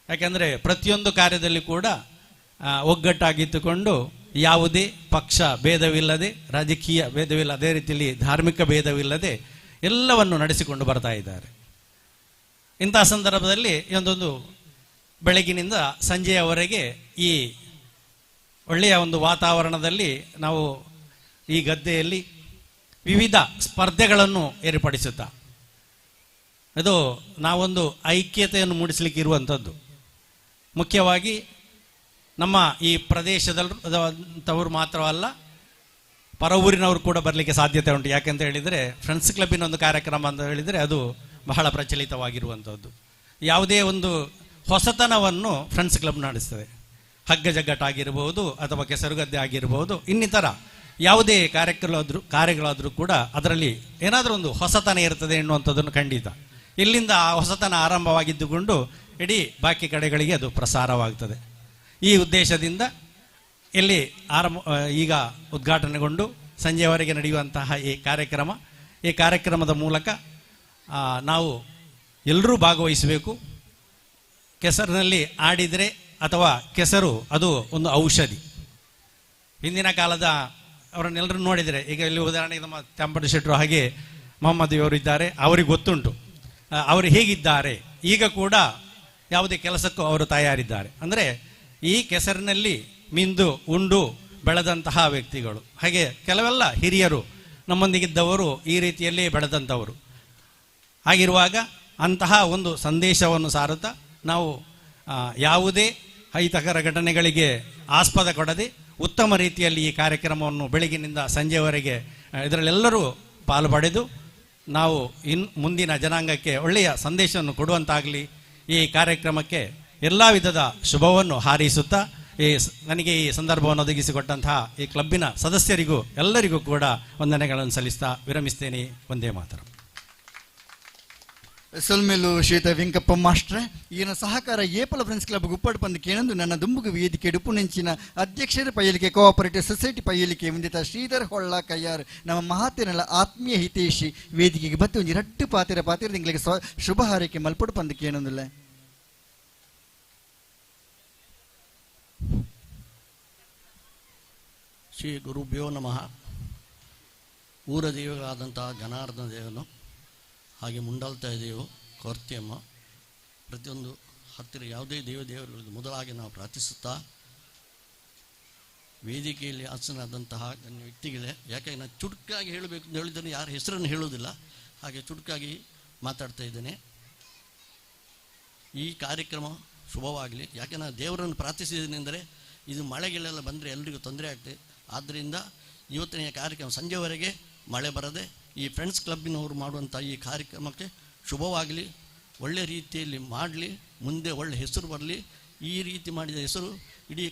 ಯಾಕೆಂದರೆ ಪ್ರತಿಯೊಂದು ಕಾರ್ಯದಲ್ಲಿ ಕೂಡ ಒಗ್ಗಟ್ಟಾಗಿದ್ದುಕೊಂಡು ಯಾವುದೇ ಪಕ್ಷ ಭೇದವಿಲ್ಲದೆ, ರಾಜಕೀಯ ಭೇದವಿಲ್ಲ, ಅದೇ ರೀತಿಯಲ್ಲಿ ಧಾರ್ಮಿಕ ಭೇದವಿಲ್ಲದೆ ಎಲ್ಲವನ್ನು ನಡೆಸಿಕೊಂಡು ಬರ್ತಾ ಇದ್ದಾರೆ. ಇಂತಹ ಸಂದರ್ಭದಲ್ಲಿ ಒಂದೊಂದು ಬೆಳಗಿನಿಂದ ಸಂಜೆಯವರೆಗೆ ಈ ಒಳ್ಳೆಯ ಒಂದು ವಾತಾವರಣದಲ್ಲಿ ನಾವು ಈ ಗದ್ದೆಯಲ್ಲಿ ವಿವಿಧ ಸ್ಪರ್ಧೆಗಳನ್ನು ಏರ್ಪಡಿಸುತ್ತಾ ಇದು ನಾವೊಂದು ಐಕ್ಯತೆಯನ್ನು ಮೂಡಿಸಲಿಕ್ಕೆ ಇರುವಂಥದ್ದು. ಮುಖ್ಯವಾಗಿ ನಮ್ಮ ಈ ಪ್ರದೇಶದವರು ಮಾತ್ರವಲ್ಲ, ಪರ ಊರಿನವರು ಕೂಡ ಬರಲಿಕ್ಕೆ ಸಾಧ್ಯತೆ ಉಂಟು. ಯಾಕೆಂತ ಹೇಳಿದರೆ ಫ್ರೆಂಡ್ಸ್ ಕ್ಲಬ್ಬಿನ ಒಂದು ಕಾರ್ಯಕ್ರಮ ಅಂತ ಹೇಳಿದರೆ ಅದು ಬಹಳ ಪ್ರಚಲಿತವಾಗಿರುವಂಥದ್ದು. ಯಾವುದೇ ಒಂದು ಹೊಸತನವನ್ನು ಫ್ರೆಂಡ್ಸ್ ಕ್ಲಬ್ ನಡೆಸ್ತದೆ. ಹಗ್ಗ ಜಗ್ಗಟ್ಟಾಗಿರ್ಬೋದು ಅಥವಾ ಕೆಸರುಗದ್ದೆ ಆಗಿರ್ಬೋದು, ಇನ್ನಿತರ ಯಾವುದೇ ಕಾರ್ಯಗಳಾದರೂ ಕೂಡ ಅದರಲ್ಲಿ ಏನಾದರೂ ಒಂದು ಹೊಸತನ ಇರ್ತದೆ ಎನ್ನುವಂಥದ್ದನ್ನು ಖಂಡಿತ. ಇಲ್ಲಿಂದ ಆ ಹೊಸತನ ಆರಂಭವಾಗಿದ್ದುಕೊಂಡು ಇಡೀ ಬಾಕಿ ಕಡೆಗಳಿಗೆ ಅದು ಪ್ರಸಾರವಾಗ್ತದೆ. ಈ ಉದ್ದೇಶದಿಂದ ಇಲ್ಲಿ ಈಗ ಉದ್ಘಾಟನೆಗೊಂಡು ಸಂಜೆಯವರೆಗೆ ನಡೆಯುವಂತಹ ಈ ಕಾರ್ಯಕ್ರಮದ ಮೂಲಕ ನಾವು ಎಲ್ಲರೂ ಭಾಗವಹಿಸಬೇಕು. ಕೆಸರಿನಲ್ಲಿ ಆಡಿದರೆ ಅಥವಾ ಕೆಸರು ಅದು ಒಂದು ಔಷಧಿ. ಹಿಂದಿನ ಕಾಲದ ಅವರನ್ನೆಲ್ಲರೂ ನೋಡಿದರೆ, ಈಗ ಇಲ್ಲಿ ಉದಾಹರಣೆಗೆ ನಮ್ಮ ತ್ಯಾಂಬಡಿ ಶೆಟ್ಟರು ಹಾಗೆ ಮೊಹಮ್ಮದ್ ಇವರು ಇದ್ದಾರೆ, ಅವರಿಗೆ ಗೊತ್ತುಂಟು ಅವರು ಹೇಗಿದ್ದಾರೆ. ಈಗ ಕೂಡ ಯಾವುದೇ ಕೆಲಸಕ್ಕೂ ಅವರು ತಯಾರಿದ್ದಾರೆ. ಅಂದರೆ ಈ ಕೆಸರಿನಲ್ಲಿ ಮಿಂದು ಉಂಡು ಬೆಳೆದಂತಹ ವ್ಯಕ್ತಿಗಳು. ಹಾಗೆ ಕೆಲವೆಲ್ಲ ಹಿರಿಯರು ನಮ್ಮೊಂದಿಗಿದ್ದವರು ಈ ರೀತಿಯಲ್ಲಿ ಬೆಳೆದಂಥವರು. ಹಾಗಿರುವಾಗ ಅಂತಹ ಒಂದು ಸಂದೇಶವನ್ನು ಸಾರುತ್ತಾ ನಾವು ಯಾವುದೇ ಅಹಿತಕರ ಘಟನೆಗಳಿಗೆ ಆಸ್ಪದ ಕೊಡದೆ ಉತ್ತಮ ರೀತಿಯಲ್ಲಿ ಈ ಕಾರ್ಯಕ್ರಮವನ್ನು ಬೆಳಗಿನಿಂದ ಸಂಜೆವರೆಗೆ ಇದರಲ್ಲೆಲ್ಲರೂ ಪಾಲು ಪಡೆದು ನಾವು ಮುಂದಿನ ಜನಾಂಗಕ್ಕೆ ಒಳ್ಳೆಯ ಸಂದೇಶವನ್ನು ಕೊಡುವಂತಾಗಲಿ. ಈ ಕಾರ್ಯಕ್ರಮಕ್ಕೆ ಎಲ್ಲ ವಿಧದ ಶುಭವನ್ನು ಹಾರೈಸುತ್ತಾ ನನಗೆ ಈ ಸಂದರ್ಭವನ್ನು ಒದಗಿಸಿಕೊಟ್ಟಂತಹ ಈ ಕ್ಲಬ್ಬಿನ ಸದಸ್ಯರಿಗೂ ಎಲ್ಲರಿಗೂ ಕೂಡ ವಂದನೆಗಳನ್ನು ಸಲ್ಲಿಸ್ತಾ ವಿರಮಿಸ್ತೇನೆ. ವಂದೇ ಮಾತರಂ. ಸೊಲ್ಮೆಲು ಶ್ರೀತ ವೆಂಕಪ್ಪ ಮಾಸ್ಟ್ರೆ ಈನ ಸಹಕಾರ ಏಪಲ ಫ್ರೆಂಡ್ಸ್ ಕ್ಲಬ್ ಉಪ್ಪಡು ಬಂದು ಕೇಳಂದು ನನ್ನ ದುಂಬುಗು ವೇದಿಕೆ ಡುಪುನೆಂಚಿನ ಅಧ್ಯಕ್ಷರ ಪೈಲಿಕೆ ಕೋಆಪರೇಟಿವ್ ಸೊಸೈಟಿ ಪೈಲಿಕೆ ಮುಂದಿತ ಶ್ರೀಧರ್ ಹೊಳ್ಳ ಕಯ್ಯಾರ್ ನಮ್ಮ ಮಹಾತಿನಲ್ಲ ಆತ್ಮೀಯ ಹಿತೇಶಿ ವೇದಿಕೆಗೆ ಬತ್ತು ಒಂಜಿ ರಟ್ಟು ಪಾತಿರ ತಿಂಗಳಿಗೆ ಶುಭ ಹಾರೈಕೆ ಮಲ್ಪಡು ಬಂದು ಕೇಳಂದಿಲ್ಲ. ಶ್ರೀ ಗುರುಭ್ಯೋ ನಮಃ. ಊರ ದೇವಗಳಾದಂತಹ ಜನಾರ್ದನ ದೇವನು, ಹಾಗೆ ಮುಂಡಲ್ತಾ ದೇವು, ಕೊರ್ತಿಯಮ್ಮ, ಪ್ರತಿಯೊಂದು ಹತ್ತಿರ ಯಾವುದೇ ದೇವರುಗಳಿಗೆ ಮೊದಲಾಗಿ ನಾವು ಪ್ರಾರ್ಥಿಸುತ್ತಾ ವೇದಿಕೆಯಲ್ಲಿ ಆಸನಾದಂತಹ ವ್ಯಕ್ತಿಗಳೇ, ಯಾಕೆ ನಾನು ಚುಟುಕಾಗಿ ಹೇಳಬೇಕು ಅಂತ ಹೇಳಿದರೆ ಯಾರ ಹೆಸರನ್ನು ಹೇಳುವುದಿಲ್ಲ, ಹಾಗೆ ಚುಟುಕಾಗಿ ಮಾತಾಡ್ತಾ ಇದ್ದೇನೆ. ಈ ಕಾರ್ಯಕ್ರಮ ಶುಭವಾಗಲಿ. ಯಾಕೆ ನಾನು ದೇವರನ್ನು ಪ್ರಾರ್ಥಿಸಿದ್ದೇನೆ ಅಂದರೆ ಇದು ಮಳೆಗಳೆಲ್ಲ ಬಂದರೆ ಎಲ್ರಿಗೂ ತೊಂದರೆ ಆಗ್ತದೆ. ಆದ್ದರಿಂದ ಇವತ್ತಿನ ಕಾರ್ಯಕ್ರಮ ಸಂಜೆವರೆಗೆ ಮಳೆ ಬರದೆ ಈ ಫ್ರೆಂಡ್ಸ್ ಕ್ಲಬ್ಬಿನವರು ಮಾಡುವಂಥ ಈ ಕಾರ್ಯಕ್ರಮಕ್ಕೆ ಶುಭವಾಗಲಿ, ಒಳ್ಳೆ ರೀತಿಯಲ್ಲಿ ಮಾಡಲಿ, ಮುಂದೆ ಒಳ್ಳೆ ಹೆಸರು ಬರಲಿ. ಈ ರೀತಿ ಮಾಡಿದ ಹೆಸರು ಇಡೀ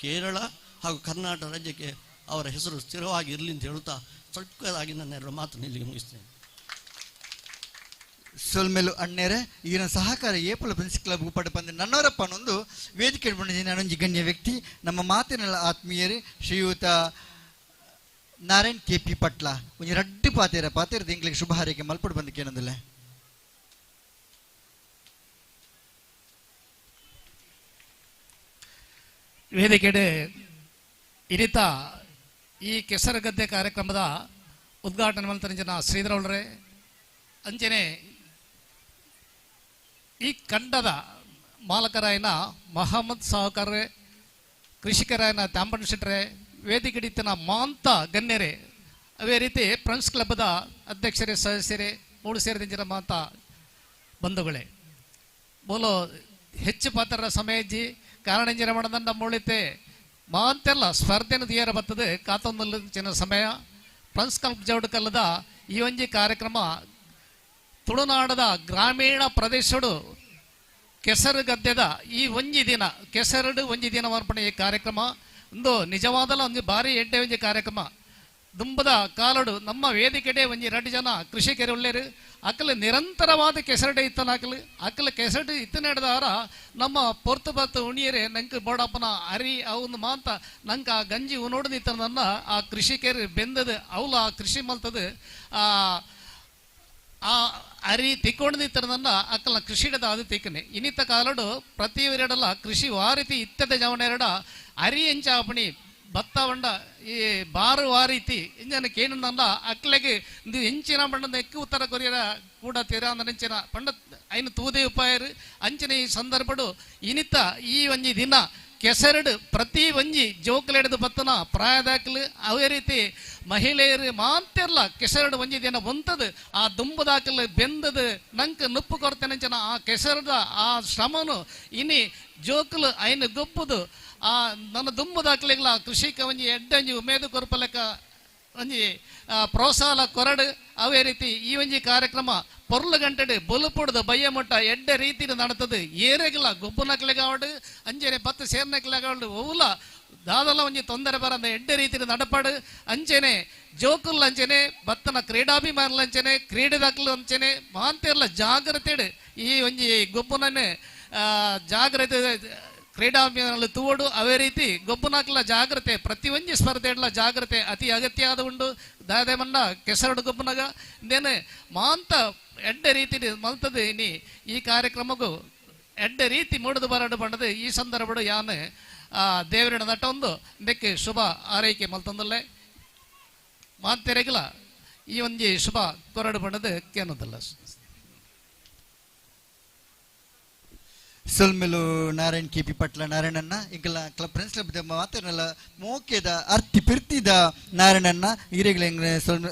ಕೇರಳ ಹಾಗೂ ಕರ್ನಾಟಕ ರಾಜ್ಯಕ್ಕೆ ಅವರ ಹೆಸರು ಸ್ಥಿರವಾಗಿ ಇರಲಿ ಅಂತ ಹೇಳುತ್ತಾ ಚೊಕ್ಕದಾಗಿ ನನ್ನ ಎರಡು ಮಾತನ್ನು ಇಲ್ಲಿಗೆ ಮುಗಿಸ್ತೇನೆ. ಸೊಲ್ಮೆಲು ಅಣ್ಣೇರೆ ಈಗಿನ ಸಹಕಾರ ಏಪಲ ಫ್ರೆಂಡ್ಸ್ ಕ್ಲಬ್ ಉಪ್ಪಡು ಬಂದು ನನ್ನವರಪ್ಪ ಅನ್ನೊಂದು ವೇದಿಕೆ ನಾನೊಂಜಿ ಗಣ್ಯ ವ್ಯಕ್ತಿ ನಮ್ಮ ಮಾತಿನ ಆತ್ಮೀಯರು ಶ್ರೀಯುತ ನಾರಾಯಣ್ KP ಪಟ್ಲ ಒಂಜಿ ರಡ್ಡು ಪಾತಿರ ತಿಂಗಳಿಗೆ ಶುಭ ಹಾರೈಕೆ ಮಲ್ಪಡು ಬಂದು ಕೇಳಂದಿಲ್ಲ. ವೇದಿಕೆಡೆ ಇರಿತ ಈ ಕೆಸರಗದ್ದೆ ಕಾರ್ಯಕ್ರಮದ ಉದ್ಘಾಟನೆ ಮಲ್ತರಂಜನ ಶ್ರೀಧರವಳ್ರೆ ಅಂಚನೆ ಈ ಕಂಡದ ಮಾಲಕರಾಯನ ಮಹಮ್ಮದ್ ಸಾಹುಕಾರ್ರೆ, ಕೃಷಿಕರಾಯನ ತ್ಯಾಂಬಣ್ಣ ಶೆಟ್ರೆ, ವೇದಿಕೆಡಿತನ ಮಾಂತ ಗಣ್ಯರೇ, ಅವೇ ರೀತಿ ಫ್ರೆಂಡ್ಸ್ ಕ್ಲಬ್ದ ಅಧ್ಯಕ್ಷರೇ, ಸದಸ್ಯರೇ, ಮೂಡು ಸೇರಿದಂಚಿನ ಮಾಂತ ಬಂಧುಗಳೇ, ಬೋಲೋ ಹೆಚ್ಚು ಪಾತ್ರ ಸಮಯಜ್ಜಿ ಕಾರಣಂಜಿನ ಮಾಡದಂಡ ಮೂಳಿತೆ ಮಾಂತೆಲ್ಲ ಸ್ಪರ್ಧೆನ ತೀಯರ ಬರ್ತದೆ ಕಾತೊಂದಲ್ಲಿನ ಸಮಯ. ಫ್ರೆಂಡ್ಸ್ ಕ್ಲಬ್ ಜವಡಕಲ್ಲದ ಈ ಒಂಜಿ ಕಾರ್ಯಕ್ರಮ ತುಳುನಾಡದ ಗ್ರಾಮೀಣ ಪ್ರದೇಶಡು ಕೆಸರು ಗದ್ದೆದ ಈ ಒಂಜಿ ದಿನ ಕೆಸರಡು ಒಂಜಿ ದಿನ ಮಾರ್ಪಣೆ ಈ ಕಾರ್ಯಕ್ರಮ ಒಂದು ನಿಜವಾದಲ್ಲ ಒಂದು ಭಾರಿ ಎಡ್ಡೆ ಒಂಜಿ ಕಾರ್ಯಕ್ರಮ. ದುಂಬದ ಕಾಲಡು ನಮ್ಮ ವೇದಿಕೆಡೆ ಒಂಜಿ 2 ಜನ ಕೃಷಿಕರು ಒಳ್ಳೆರು ಅಕ್ಕಲು ನಿರಂತರವಾದ ಕೆಸರಡೆ ಇತ್ತನ ಅಕ್ಕಲು ಕೆಸರಡು ಇತ್ತನೆಡ್ದಾರ ನಮ್ಮ ಪೊರ್ತು ಉಣಿಯರೆ ನಂಗೆ ಬೋಡಪ್ಪನ ಅರಿ ಅವನು ಮಾಂತ ನಂಗೆ ಆ ಗಂಜಿ ಉನೋಡದು ಇತ್ತನ ಆ ಕೃಷಿಕರು ಬೆಂದದು ಅವಳು ಆ ಕೃಷಿ ಮಲ್ತದು ಆ ಅರಿ ತಿಕ್ಕೊಂಡದಿತ್ತರನ್ನ ಅಕ್ಕಲ ಕೃಷಿಡದ ಅದು ತಿಕ್ಕನೆ ಇನ್ನಿತ್ತ ಕಾಲಡು ಪ್ರತಿ ಎರಡಲ್ಲ ಕೃಷಿ ವಾರಿತಿ ಇತ್ತದ ಜವನೆರಡ ಅರಿ ಎಂಚಾಪಣಿ ಭತ್ತ ಬಂಡ ಈ ಬಾರು ವಾರೀತಿ ಇಂಜನ ಕೇನಂದ ಅಕ್ಲೆಗೆ ಇದು ಎಂಚಿನ ಬಣ್ಣದ ಎಕ್ಕು ಉತ್ತರ ಕೊರಿಯರ ಕೂಡ ತೀರ ಅಂದನೆಂಚಿನ ಪಂಡ ಐನು ತೂದೆ ಉಪಾಯರು ಅಂಚಿನ ಈ ಸಂದರ್ಭಡು ಇನ್ನಿತ್ತ ಈ ಒಂಜಿ ದಿನ ಕೆಸರಡು ಪ್ರತಿ ಒಂಜಿ ಜೋಕಲೆಡ್ದು ಬತ್ತನ ಪ್ರಾಯದಾಕಲು ಅವೇ ರೀತಿ ಮಹಿಳೆಯರು ಮಾತೆಲ್ಲ ಕೆಸರಡು ಒಂಜಿ ದಿನ ಒಂತದು ಆ ದುಂಬದಾಕಲು ಬೆಂದದು ನಂಗೆ ನುಪ್ಪು ಕೊಡ್ತೇನೆಂಚನ ಆ ಕೆಸರದ ಆ ಶ್ರಮನು ಇನಿ ಜೋಕಲು ಐನು ಗೊಪ್ಪುದು ಆ ನನ್ನ ದುಂಬದಾಕಲಿಗಳ ಕೃಷಿಕ ಒಂಜಿ ಎಡ್ಡಂಜಿ ಉಮೇದು ಕೊರಪಲೆಕ್ಕ ಒಂಜಿ ಪ್ರೋತ್ಸಾಹ ಕೊರಡು ಅವೇ ರೀತಿ ಈ ಒಂಜಿ ಕಾರ್ಯಕ್ರಮ ಪೊರ್ಲು ಗಂಟೆಡು ಬೊಲುಪುಡ್ದು ಬಯ್ಯ ಮೊಟ್ಟ ಎಡ್ಡ ರೀತಿ ನಡತದು ಏರೆಗಿಲ್ಲ ಗೊಬ್ಬುನಕ್ಲೆಗಾವಡು ಅಂಜನೆ ಬತ್ತು ಸೇರ್ನಕ್ಲೆಗಾವಡು ಓಲ ದಾದಲ ಒಂಜಿ ತೊಂದರೆ ಬರಂದ ಎಡ್ಡ ರೀತಿ ನಡಪಾಡು ಅಂಚೆನೆ ಜೋಕುಲ್ ಅಂಚೆನೆ ಬತ್ತನ ಕ್ರೀಡಾಭಿಮಾನುలు ಅಂಚೆನೆ ಕ್ರೀಡೆದಾಕಲು ಅಂಚೆನೆ ಮಾಂತೆರ್ಲ ಜಾಗ್ರತೆಡು ಈ ಒಂಜಿ ಗೊಬ್ಬುನನ್ನೇ ಜಾಗ್ರತೆ ಕ್ರೀಡಾಭಿಮಾನಿಗಳು ತೂವಡು ಅವೇ ರೀತಿ ಗೊಬ್ಬನಾಕ್ಲ ಜಾಗ್ರತೆ ಪ್ರತಿ ಒಂಜಿ ಸ್ಪರ್ಧೆಡ್ಲ ಜಾಗ್ರತೆ ಅತಿ ಅಗತ್ಯ ಆದ ಉಂಡು ದಾದೆ ಮನ್ನ ಕೆಸರಡು ಗೊಬ್ಬನಾಗ ಇಂದೇನೆ ಮಾಂತ ಎಡ್ಡೆ ರೀತಿ ಮಲ್ತದು ಇನಿ ಈ ಕಾರ್ಯಕ್ರಮಗೂ ಎಡ್ಡೆ ರೀತಿ ಮೂಡುದು ಬರಡು ಬಂಡದು ಈ ಸಂದರ್ಭಡು ಯಾನೆ ದೇವರಿನ ನಟೊಂದು ಇದಕ್ಕೆ ಶುಭ ಆರೈಕೆ ಮಲ್ತಂದಲ್ಲೇ ಮಾತೆರೆಗಿಲ ಈ ಒಂಜಿ ಶುಭ ಕೊರಡು ಬಂಡದು ಕೇನೋದಲ್ಲ ಸೊಲ್ಮೆಲು ನಾರಾಯಣ್ ಕೆಪಿ ಪಟ್ಲ ನಾರಾಯಣನ್ನ ಇಂಕಲ ಕ್ಲಬ್ ಫ್ರೆಂಡ್ಸ್ ಕ್ಲಬ್ ಮಾತೇನಲ್ಲ ಮೋಕೆದ ಅರ್ತಿ ಪಿರ್ತಿದ ನಾರಾಯಣನ್ನ ಈರೆಗಳ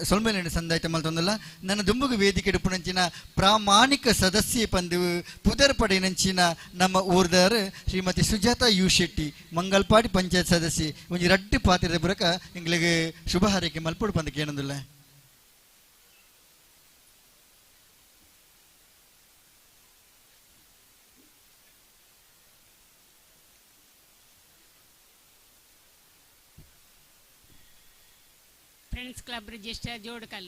ಸೊಲ್ಮೆಲಿನ ಸಂದಾಯ್ತ ಮಲ್ತೊಂದಲ್ಲ ನನ್ನ ದುಂಬುಗು ವೇದಿಕೆ ಪುಣಂಚಿನ ಪ್ರಾಮಾಣಿಕ ಸದಸ್ಯೆ ಪಂದು ಪುದರ್ ಪಡೆಯಂಚಿನ ನಮ್ಮ ಊರ್ದಾರ್ ಶ್ರೀಮತಿ ಸುಜಾತಾ ಯು ಶೆಟ್ಟಿ ಮಂಗಲ್ಪಾಡಿ ಪಂಚಾಯತ್ ಸದಸ್ಯೆ ಒಂಜಿ ರಡ್ಡು ಪಾತ್ರದ ಬುರಕ ಇಂಗ್ಲಿಗೆ ಶುಭ ಹಾರೈಕೆ ಮಲ್ಪಡು ಪಂದಕ್ಕೆ ಏನೊಂದಿಲ್ಲ. ಫ್ರೆಂಡ್ಸ್ ಕ್ಲಬ್ ರಿಜಿಸ್ಟರ್ ಜೋಡುಕಲ್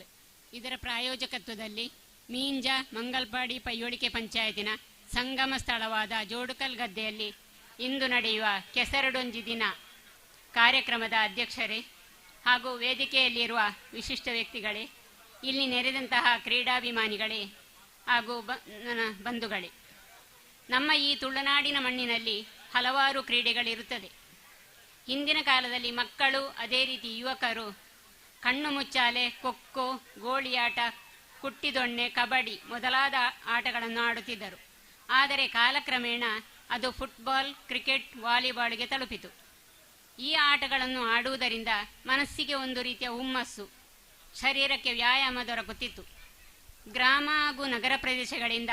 ಇದರ ಪ್ರಾಯೋಜಕತ್ವದಲ್ಲಿ ಮೀಂಜ ಮಂಗಲ್ಪಾಡಿ ಪಯ್ಯೋಳಿಕೆ ಪಂಚಾಯತಿನ ಸಂಗಮ ಸ್ಥಳವಾದ ಜೋಡುಕಲ್ ಗದ್ದೆಯಲ್ಲಿ ಇಂದು ನಡೆಯುವ ಕೆಸರಡೊಂಜಿ ದಿನ ಕಾರ್ಯಕ್ರಮದ ಅಧ್ಯಕ್ಷರೇ ಹಾಗೂ ವೇದಿಕೆಯಲ್ಲಿರುವ ವಿಶಿಷ್ಟ ವ್ಯಕ್ತಿಗಳೇ, ಇಲ್ಲಿ ನೆರೆದಂತಹ ಕ್ರೀಡಾಭಿಮಾನಿಗಳೇ ಹಾಗೂ ನನ್ನ ಬಂಧುಗಳೇ, ನಮ್ಮ ಈ ತುಳುನಾಡಿನ ಮಣ್ಣಿನಲ್ಲಿ ಹಲವಾರು ಕ್ರೀಡೆಗಳಿರುತ್ತದೆ. ಹಿಂದಿನ ಕಾಲದಲ್ಲಿ ಮಕ್ಕಳು ಅದೇ ರೀತಿ ಯುವಕರು ಕಣ್ಣು ಮುಚ್ಚಾಲೆ, ಖೋಖೋ, ಗೋಳಿಯಾಟ, ಕುಟ್ಟಿದೊಣ್ಣೆ, ಕಬಡ್ಡಿ ಮೊದಲಾದ ಆಟಗಳನ್ನು ಆಡುತ್ತಿದ್ದರು. ಆದರೆ ಕಾಲಕ್ರಮೇಣ ಅದು ಫುಟ್ಬಾಲ್, ಕ್ರಿಕೆಟ್, ವಾಲಿಬಾಲ್ಗೆ ತಲುಪಿತು. ಈ ಆಟಗಳನ್ನು ಆಡುವುದರಿಂದ ಮನಸ್ಸಿಗೆ ಒಂದು ರೀತಿಯ ಹುಮ್ಮಸ್ಸು, ಶರೀರಕ್ಕೆ ವ್ಯಾಯಾಮ ದೊರಕುತ್ತಿತ್ತು. ಗ್ರಾಮ ಹಾಗೂ ನಗರ ಪ್ರದೇಶಗಳಿಂದ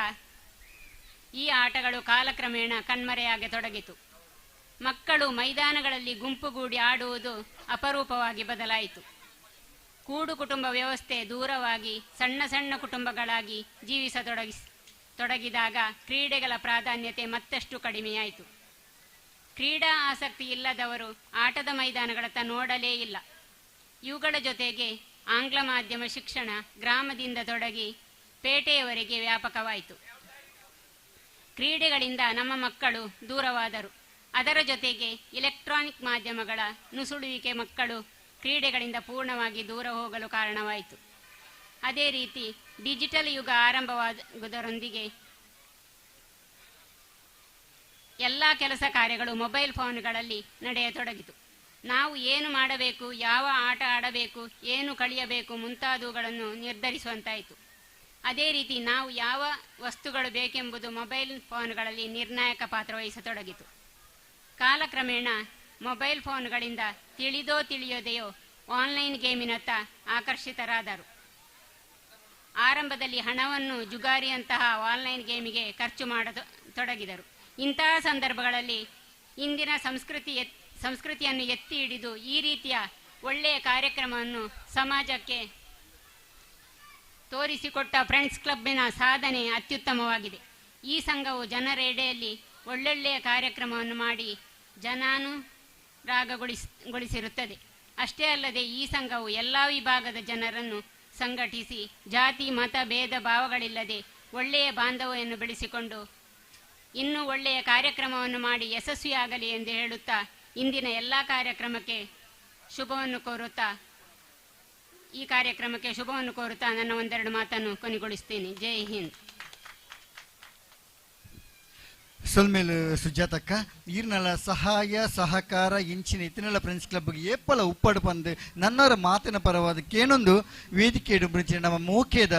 ಈ ಆಟಗಳು ಕಾಲಕ್ರಮೇಣ ಕಣ್ಮರೆಯಾಗತೊಡಗಿತು. ಮಕ್ಕಳು ಮೈದಾನಗಳಲ್ಲಿ ಗುಂಪುಗೂಡಿ ಆಡುವುದು ಅಪರೂಪವಾಗಿ ಬದಲಾಯಿತು. ಕೂಡು ಕುಟುಂಬ ವ್ಯವಸ್ಥೆ ದೂರವಾಗಿ ಸಣ್ಣ ಸಣ್ಣ ಕುಟುಂಬಗಳಾಗಿ ಜೀವಿಸತೊಡಗಿದಾಗ ಕ್ರೀಡೆಗಳ ಪ್ರಾಧಾನ್ಯತೆ ಮತ್ತಷ್ಟು ಕಡಿಮೆಯಾಯಿತು. ಕ್ರೀಡಾ ಆಸಕ್ತಿ ಇಲ್ಲದವರು ಆಟದ ಮೈದಾನಗಳತ್ತ ನೋಡಲೇ ಇಲ್ಲ. ಇವುಗಳ ಜೊತೆಗೆ ಆಂಗ್ಲ ಮಾಧ್ಯಮ ಶಿಕ್ಷಣ ಗ್ರಾಮದಿಂದ ತೊಡಗಿ ಪೇಟೆಯವರೆಗೆ ವ್ಯಾಪಕವಾಯಿತು. ಕ್ರೀಡೆಗಳಿಂದ ನಮ್ಮ ಮಕ್ಕಳು ದೂರವಾದರು. ಅದರ ಜೊತೆಗೆ ಇಲೆಕ್ಟ್ರಾನಿಕ್ ಮಾಧ್ಯಮಗಳ ನುಸುಳುವಿಕೆ ಮಕ್ಕಳು ಕ್ರೀಡೆಗಳಿಂದ ಪೂರ್ಣವಾಗಿ ದೂರ ಹೋಗಲು ಕಾರಣವಾಯಿತು. ಅದೇ ರೀತಿ ಡಿಜಿಟಲ್ ಯುಗ ಆರಂಭವಾಗುವುದರೊಂದಿಗೆ ಎಲ್ಲ ಕೆಲಸ ಕಾರ್ಯಗಳು ಮೊಬೈಲ್ ಫೋನ್ಗಳಲ್ಲಿ ನಡೆಯತೊಡಗಿತು. ನಾವು ಏನು ಮಾಡಬೇಕು, ಯಾವ ಆಟ ಆಡಬೇಕು, ಏನು ಕಲಿಯಬೇಕು ಮುಂತಾದವುಗಳನ್ನು ನಿರ್ಧರಿಸುವಂತಾಯಿತು. ಅದೇ ರೀತಿ ನಾವು ಯಾವ ವಸ್ತುಗಳು ಬೇಕೆಂಬುದು ಮೊಬೈಲ್ ಫೋನ್ಗಳಲ್ಲಿ ನಿರ್ಣಾಯಕ ಪಾತ್ರ ವಹಿಸತೊಡಗಿತು. ಕಾಲಕ್ರಮೇಣ ಮೊಬೈಲ್ ಫೋನ್ಗಳಿಂದ ತಿಳಿದೋ ತಿಳಿಯದೆಯೋ ಆನ್ಲೈನ್ ಗೇಮಿನತ್ತ ಆಕರ್ಷಿತರಾದರು. ಆರಂಭದಲ್ಲಿ ಹಣವನ್ನು ಜುಗಾರಿಯಂತಹ ಆನ್ಲೈನ್ ಗೇಮಿಗೆ ಖರ್ಚು ಮಾಡತೊಡಗಿದರು. ಇಂತಹ ಸಂದರ್ಭಗಳಲ್ಲಿ ಇಂದಿನ ಸಂಸ್ಕೃತಿಯನ್ನು ಎತ್ತಿ ಹಿಡಿದು ಈ ರೀತಿಯ ಒಳ್ಳೆಯ ಕಾರ್ಯಕ್ರಮವನ್ನು ಸಮಾಜಕ್ಕೆ ತೋರಿಸಿಕೊಟ್ಟ ಫ್ರೆಂಡ್ಸ್ ಕ್ಲಬ್ಬಿನ ಸಾಧನೆ ಅತ್ಯುತ್ತಮವಾಗಿದೆ. ಈ ಸಂಘವು ಜನರ ಎಡೆಯಲ್ಲಿ ಒಳ್ಳೊಳ್ಳೆಯ ಕಾರ್ಯಕ್ರಮವನ್ನು ಮಾಡಿ ಜನಾನುರಾಗಗೊಳಿಸಿರುತ್ತದೆ. ಅಷ್ಟೇ ಅಲ್ಲದೆ ಈ ಸಂಘವು ಎಲ್ಲ ವಿಭಾಗದ ಜನರನ್ನು ಸಂಘಟಿಸಿ ಜಾತಿ ಮತ ಭೇದ ಭಾವಗಳಿಲ್ಲದೆ ಒಳ್ಳೆಯ ಬಾಂಧವ್ಯವನ್ನು ಬೆಳೆಸಿಕೊಂಡು ಇನ್ನೂ ಒಳ್ಳೆಯ ಕಾರ್ಯಕ್ರಮವನ್ನು ಮಾಡಿ ಯಶಸ್ವಿಯಾಗಲಿ ಎಂದು ಹೇಳುತ್ತಾ ಇಂದಿನ ಎಲ್ಲ ಕಾರ್ಯಕ್ರಮಕ್ಕೆ ಶುಭವನ್ನು ಕೋರುತ್ತಾ ನನ್ನ ಒಂದೆರಡು ಮಾತನ್ನು ಕೊನೆಗೊಳಿಸ್ತೇನೆ. ಜೈ ಹಿಂದ್. ಸೊಲ್ಮೇಲು ಸುಜಾತಕ್ಕ ಈರ್ನಲ ಸಹಾಯ ಸಹಕಾರ ಇಂಚಿನ ಇತ್ತಿನೆಲ್ಲ ಫ್ರೆಂಡ್ಸ್ ಕ್ಲಬ್ಗೆ ಏಪಲ ಉಪ್ಪಾಡು ಪಂದು ನನ್ನವರ ಮಾತಿನ ಪರವಾದ ಕೇನೊಂದು ವೇದಿಕೆ ಇಡುಂಚಿನ ನಮ್ಮ ಮೋಕೆದ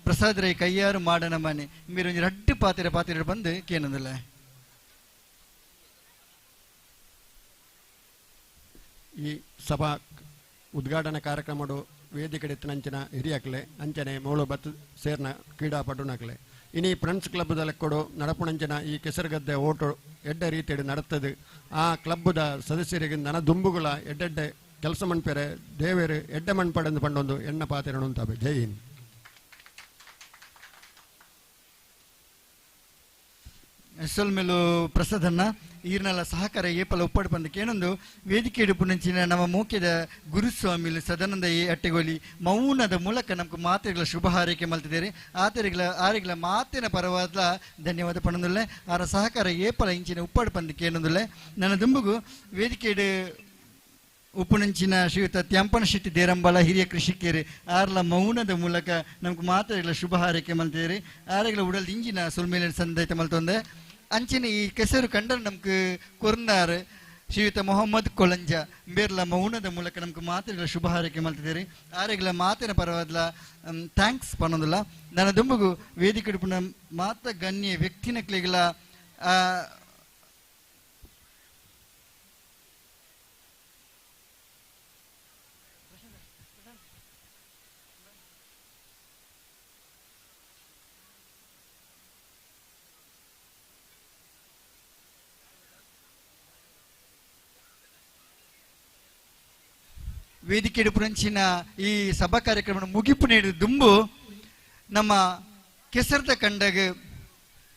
ಪ್ರಸಾದರೈ ಕೈಯಾರು ಮಾಡನ ಮನೆ ಮೀರು ರಡ್ಡು ಪಾತಿರ ಬಂದು ಕೇನೊಂದಿಲ್ಲ. ಈ ಸಭಾ ಉದ್ಘಾಟನಾ ಕಾರ್ಯಕ್ರಮಡು ವೇದಿಕೆ ಎತ್ತಿನಂಚಿನ ಹಿರಿಯಕ್ಲೆ ಅಂಚನೆ ಮೋಳು ಬತ್ತು ಸೇರ್ನ ಕ್ರೀಡಾಪಟುನಕ್ಲೆ ಇನಿ ಫ್ರೆಂಡ್ಸ್ ಕ್ಲಬ್ದ ಲೆಕ್ಕೊಡು ನಡಪುಣಂಚಿನ ಈ ಕೆಸರುಗದ್ದೆ ಓಟು ಎಡ್ಡೆ ರೀತಿಯಲ್ಲಿ ನಡತದು. ಆ ಕ್ಲಬ್ದ ಸದಸ್ಯರಿಗೆ ನನ ದುಂಬುಗಳ ಎಡ್ಡೆಡ್ಡೆ ಕೆಲಸ ಮಣ್ಪೇರೆ ದೇವೇರು ಎಡ್ಡೆ ಮಣ್ಪಡೆಂದು ಪಂಡೊಂದು ಎಣ್ಣ ಪಾತಿರನು ಅಂತಾವೆ. ಜೈ ಹಿಂದ್. ಸೊಲ್ಮೆಲು ಪ್ರಸಾದನ್ನ ಈರ್ನೆಲ್ಲ ಸಹಕಾರ ಏಪಲ ಉಪ್ಪಾಡು ಬಂದಕ್ಕೆ ಏನೊಂದು ವೇದಿಕೆ ಇಡುಪು ನಂಚಿನ ನಮ್ಮ ಮುಖ್ಯದ ಗುರುಸ್ವಾಮಿಲು ಸದಾನಂದ ಅಟ್ಟೆಗೋಲಿ ಮೌನದ ಮೂಲಕ ನಮ್ಗೆ ಮಾತೆಗಳ ಶುಭ ಹಾರೈಕೆ ಮಲ್ತಿದ್ದೇವೆ ಆರೆಗಳ ಮಾತಿನ ಪರವಾದ ಧನ್ಯವಾದ ಪಣಂದುಲ್ಲೆ ಆರ ಸಹಕಾರ ಏಪಲ ಇಂಚಿನ ಉಪ್ಪಾಡು ಬಂದಕ್ಕೆ ಏನೊಂದುಲ್ಲೆ ನನ್ನ ದುಂಬುಗು ವೇದಿಕೆ ಉಪುನಂಚಿನ ಶ್ರೀಯುತ ತ್ಯಾಂಪನ ಶೆಟ್ಟಿ ದೇರಂಬಾಳ ಹಿರಿಯ ಕೃಷಿಕೇರಿ ಆರ್ಲ ಮೌನದ ಮೂಲಕ ನಮ್ಗೆ ಮಾತೆಗಳ ಶುಭ ಹಾರೈಕೆ ಮಲ್ತಿದ್ದೇವೆ ಆರೆಗಳ ಉಡಲ್ ಇಂಜಿನ ಸುಲ್ಮೇಲಿನ ಸಂದೈತ ಮಲ್ತೊಂದೆ ಅಂಚಿನ ಈ ಕೆಸರು ಕಂಡ ನಮ್ಗೆ ಕೊರ್ನಾರ್ ಶ್ರೀಯುತ ಮೊಹಮ್ಮದ್ ಕೊಳಂಜ ಬೇರ್ಲ ಮೌನದ ಮೂಲಕ ನಮ್ಗೆ ಮಾತೆಗಳ ಶುಭ ಹಾರೈಕೆ ಮಲ್ತಿದ್ದೇವೆ ಆರೆಗಳ ಮಾತಿನ ಪರವಾದ ಥ್ಯಾಂಕ್ಸ್ ಪನ್ನೋದಿಲ್ಲ ನನ್ನ ದುಂಬುಗು ವೇದಿಕೆ ಉಡುಪಿನ ಮಾತ ಗಣ್ಯ ವ್ಯಕ್ತಿನಕ್ಲಿಗಳ ವೇದಿಕೆ ಇಡುಪುರಂಚಿನ ಈ ಸಭಾ ಕಾರ್ಯಕ್ರಮ ಮುಗಿಪು ನೀಡಿದ ದುಂಬು ನಮ್ಮ ಕೆಸರದ ಕಂಡಾಗ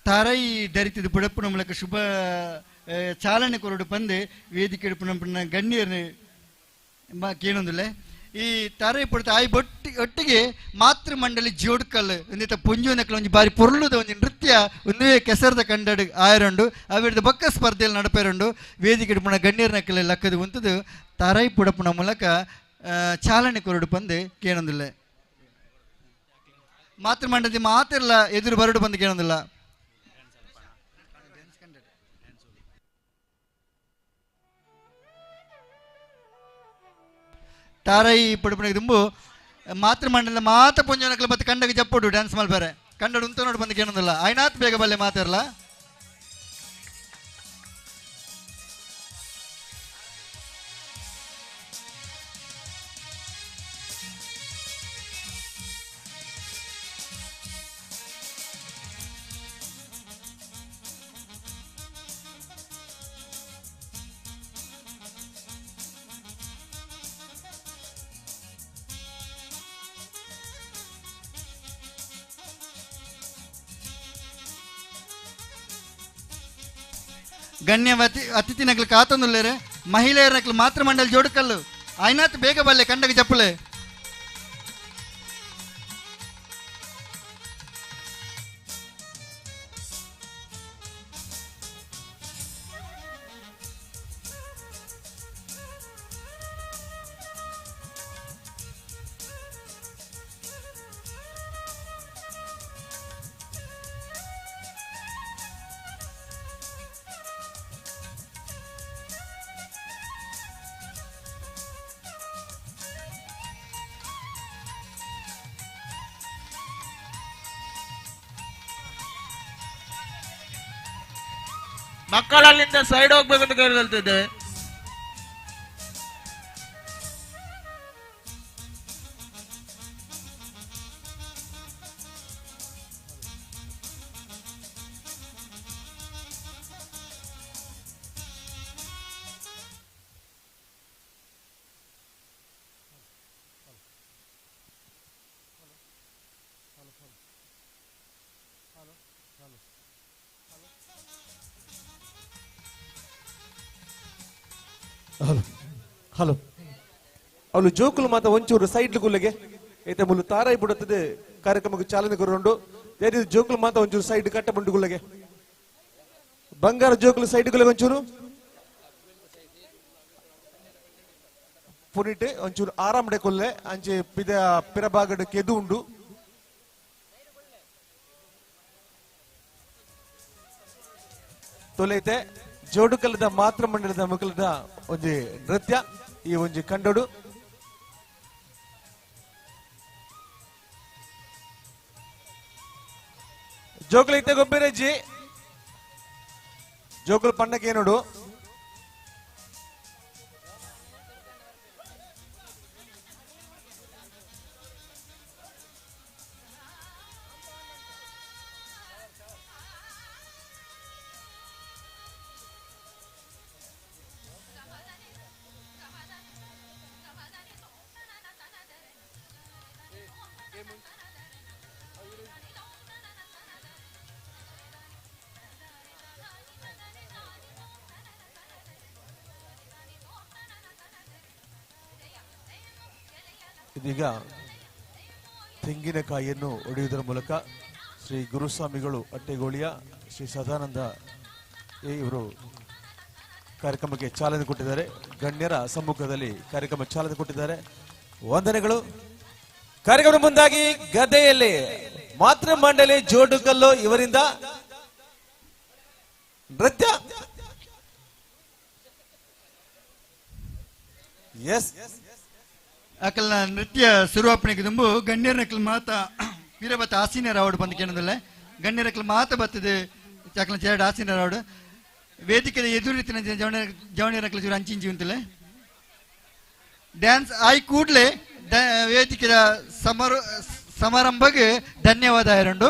ತಾರೈ ಧರಿತಿದ್ದು ಬುಡಪ್ಪನ ಮೂಲಕ ಶುಭ ಚಾಲನೆ ಕೊರಡು ಬಂದು ವೇದಿಕೆ ಇಡುಪುನ ಗಣ್ಯರು ಕೇಳೊಂದಿಲ್ಲ ಈ ತಾರೈ ಪಡ್ತ ಆಯ್ ಒಟ್ಟಿಗೆ ಮಾತೃ ಮಂಡಳಿ ಜೋಡ್ಕಲ್ ಒಂದಿತ್ತ ಪುಂಜುನಕಲ್ ಒಂಜಿ ಬಾರಿ ಪೊರ್ಲುದ ಒಂಜಿ ನೃತ್ಯ ಒಂದೇ ಕೆಸರದ ಕಂಡಡ್ ಆಯರಂಡು ಅವಿಡ್ದ ಬಕ್ಕ ಸ್ಪರ್ಧೆಯಲ್ಲಿ ನಡಪೇರಂಡು ವೇದಿಕೆ ಇಡುಪುನ ಗಣ್ಯರ್ನಕಲ್ ಲಕ್ಕದು ಉಂತದು ತಾರೈ ಪುಡಪುನ ಮೂಲಕ ಚಾಲನೆ ಕೊರಡು ಬಂದು ಕೇಳೊಂದಿಲ್ಲ ಮಾತೃ ಮಂಡಳಿ ಮಾತೆಲ್ಲ ಎದುರು ಬರಡು ಬಂದು ಕೇಳೊಂದಿಲ್ಲ ತಾರೈ ಪುಡಪುನ ದುಂಬು ಮಾತೃ ಮಂಡಲ ಮಾತ ಪುಂಜನಕಲ್ ಮತ್ತೆ ಕಂಡಗೆ ಜಪ್ಪುಡು ಡ್ಯಾನ್ಸ್ ಮಲ್ಬೇರೆ ಕಂಡಡು ಉಂತ ನೋಡಿ ಬಂದು ಕೇಳೋದಿಲ್ಲ ಆಯ್ನಾತ್ ಬೇಗ ಬಲ್ಲೆ ಮಾತಾರಲ್ಲ ಗಣ್ಯ ಅತಿಥಿ ನಕಲು ಕಾತೊಂದುಲ್ಲೇರೆ ಮಹಿಳೆಯರ ನಕಲು ಮಾತೃ ಮಂಡಳಿ ಜೋಡುಕಲ್ಲು ಆಯ್ನಾತ್ ಬೇಗ ಬಲ್ಲೆ ಕಂಡಗೆ ಜಪ್ಪಲೆ ಮಕ್ಕಳಲ್ಲಿಂದ ಸೈಡ್ ಹೋಗ್ಬೇಕಂತ ಕೇಳ್ತಿದ್ದೆ. ಹಲೋ ಹಲೋ ಅವಳು ಜೋಕುಲು ಮಾತ ಒಂಚೂರು ಸೈಡ್ ಗುಲ್ಲೆಗೆ ಐತೆ ಮುಲ್ಲು ತಾರಾಯಿ ಬಿಡುತ್ತದೆ ಕಾರ್ಯಕ್ರಮಕ್ಕೆ ಚಾಲನೆ ಕೊರೊಂಡು ಜೋಕುಲು ಮಾತ ಒಂಚೂರು ಸೈಡ್ ಕಟ್ಟ ಬಂಡು ಗುಲ್ಲೆಗೆ ಬಂಗಾರ ಜೋಕುಲು ಸೈಡ್ ಗುಲ್ಲೆಗೆ ಒಂಚೂರು ಪುನಿಟ್ ಒಂಚೂರು ಆರಾಮಡೆ ಕೊಲ್ಲೆ ಅಂಚೆ ಪಿರಬಾಗಡ್ ಕೆದು ಉಂಡು ತೊಲೈತೆ ಜೋಡುಕಲ್ಲದ ಮಾತೃ ಮಂಡಲದ ಮಕ್ಕಳದ ಒಂಜಿ ನೃತ್ಯ ಈ ಒಂಜಿ ಕಂಡೋಡು ಜೋಕುಲೈತೆ ಗೊಬ್ಬರಜ್ಜಿ ಜೋಕುಲು ಪಣ್ಣಕ್ಕೆ ನೋಡು ಇದೀಗ ತೆಂಗಿನಕಾಯಿಯನ್ನು ಒಡೆಯುವುದರ ಮೂಲಕ ಶ್ರೀ ಗುರುಸ್ವಾಮಿಗಳು ಅಟ್ಟೆಗೋಳಿಯ ಶ್ರೀ ಸದಾನಂದ ಇವರು ಕಾರ್ಯಕ್ರಮಕ್ಕೆ ಚಾಲನೆ ಕೊಟ್ಟಿದ್ದಾರೆ. ಗಣ್ಯರ ಸಮ್ಮುಖದಲ್ಲಿ ಕಾರ್ಯಕ್ರಮ ಚಾಲನೆ ಕೊಟ್ಟಿದ್ದಾರೆ. ವಂದನೆಗಳು. ಕಾರ್ಯಕ್ರಮ ಮುಂದಾಗಿ ಗದ್ದೆಯಲ್ಲಿ ಮಾತೃ ಮಂಡಳಿ ಜೋಡುಕಲ್ಲು ಇವರಿಂದ ನೃತ್ಯ. ಎಸ್ ಅಕಲ್ನ ನೃತ್ಯ ಶುರುವಾಪಣೆಗೆ ತುಂಬು ಗಣ್ಯರಕಲ್ ಮಾತ ವೀರಭತ್ತ ಆಸೀನ ರಾವಡ್ ಬಂದು ಕೇಳೋದಿಲ್ಲ. ಗಣ್ಯರಕಲ್ ಮಾತ ಬರ್ತದೆ ಅಕಲ್ನ ಚೇರಡ್ ಆಸೀನ ರಾವಡ್ ವೇದಿಕೆ ಎದುರು ರೀತಿಯ ಜವಣಿಯರಕಲ್ ಚೂರು ಅಂಚಿಂಚಿ ಉಂಟಲ್ಲ ಡ್ಯಾನ್ಸ್ ಆಯ್ ಕೂಡ್ಲೆ ವೇದಿಕೆ ಸಮಾರಂಭಕ್ಕೆ ಧನ್ಯವಾದ ಎರಡು.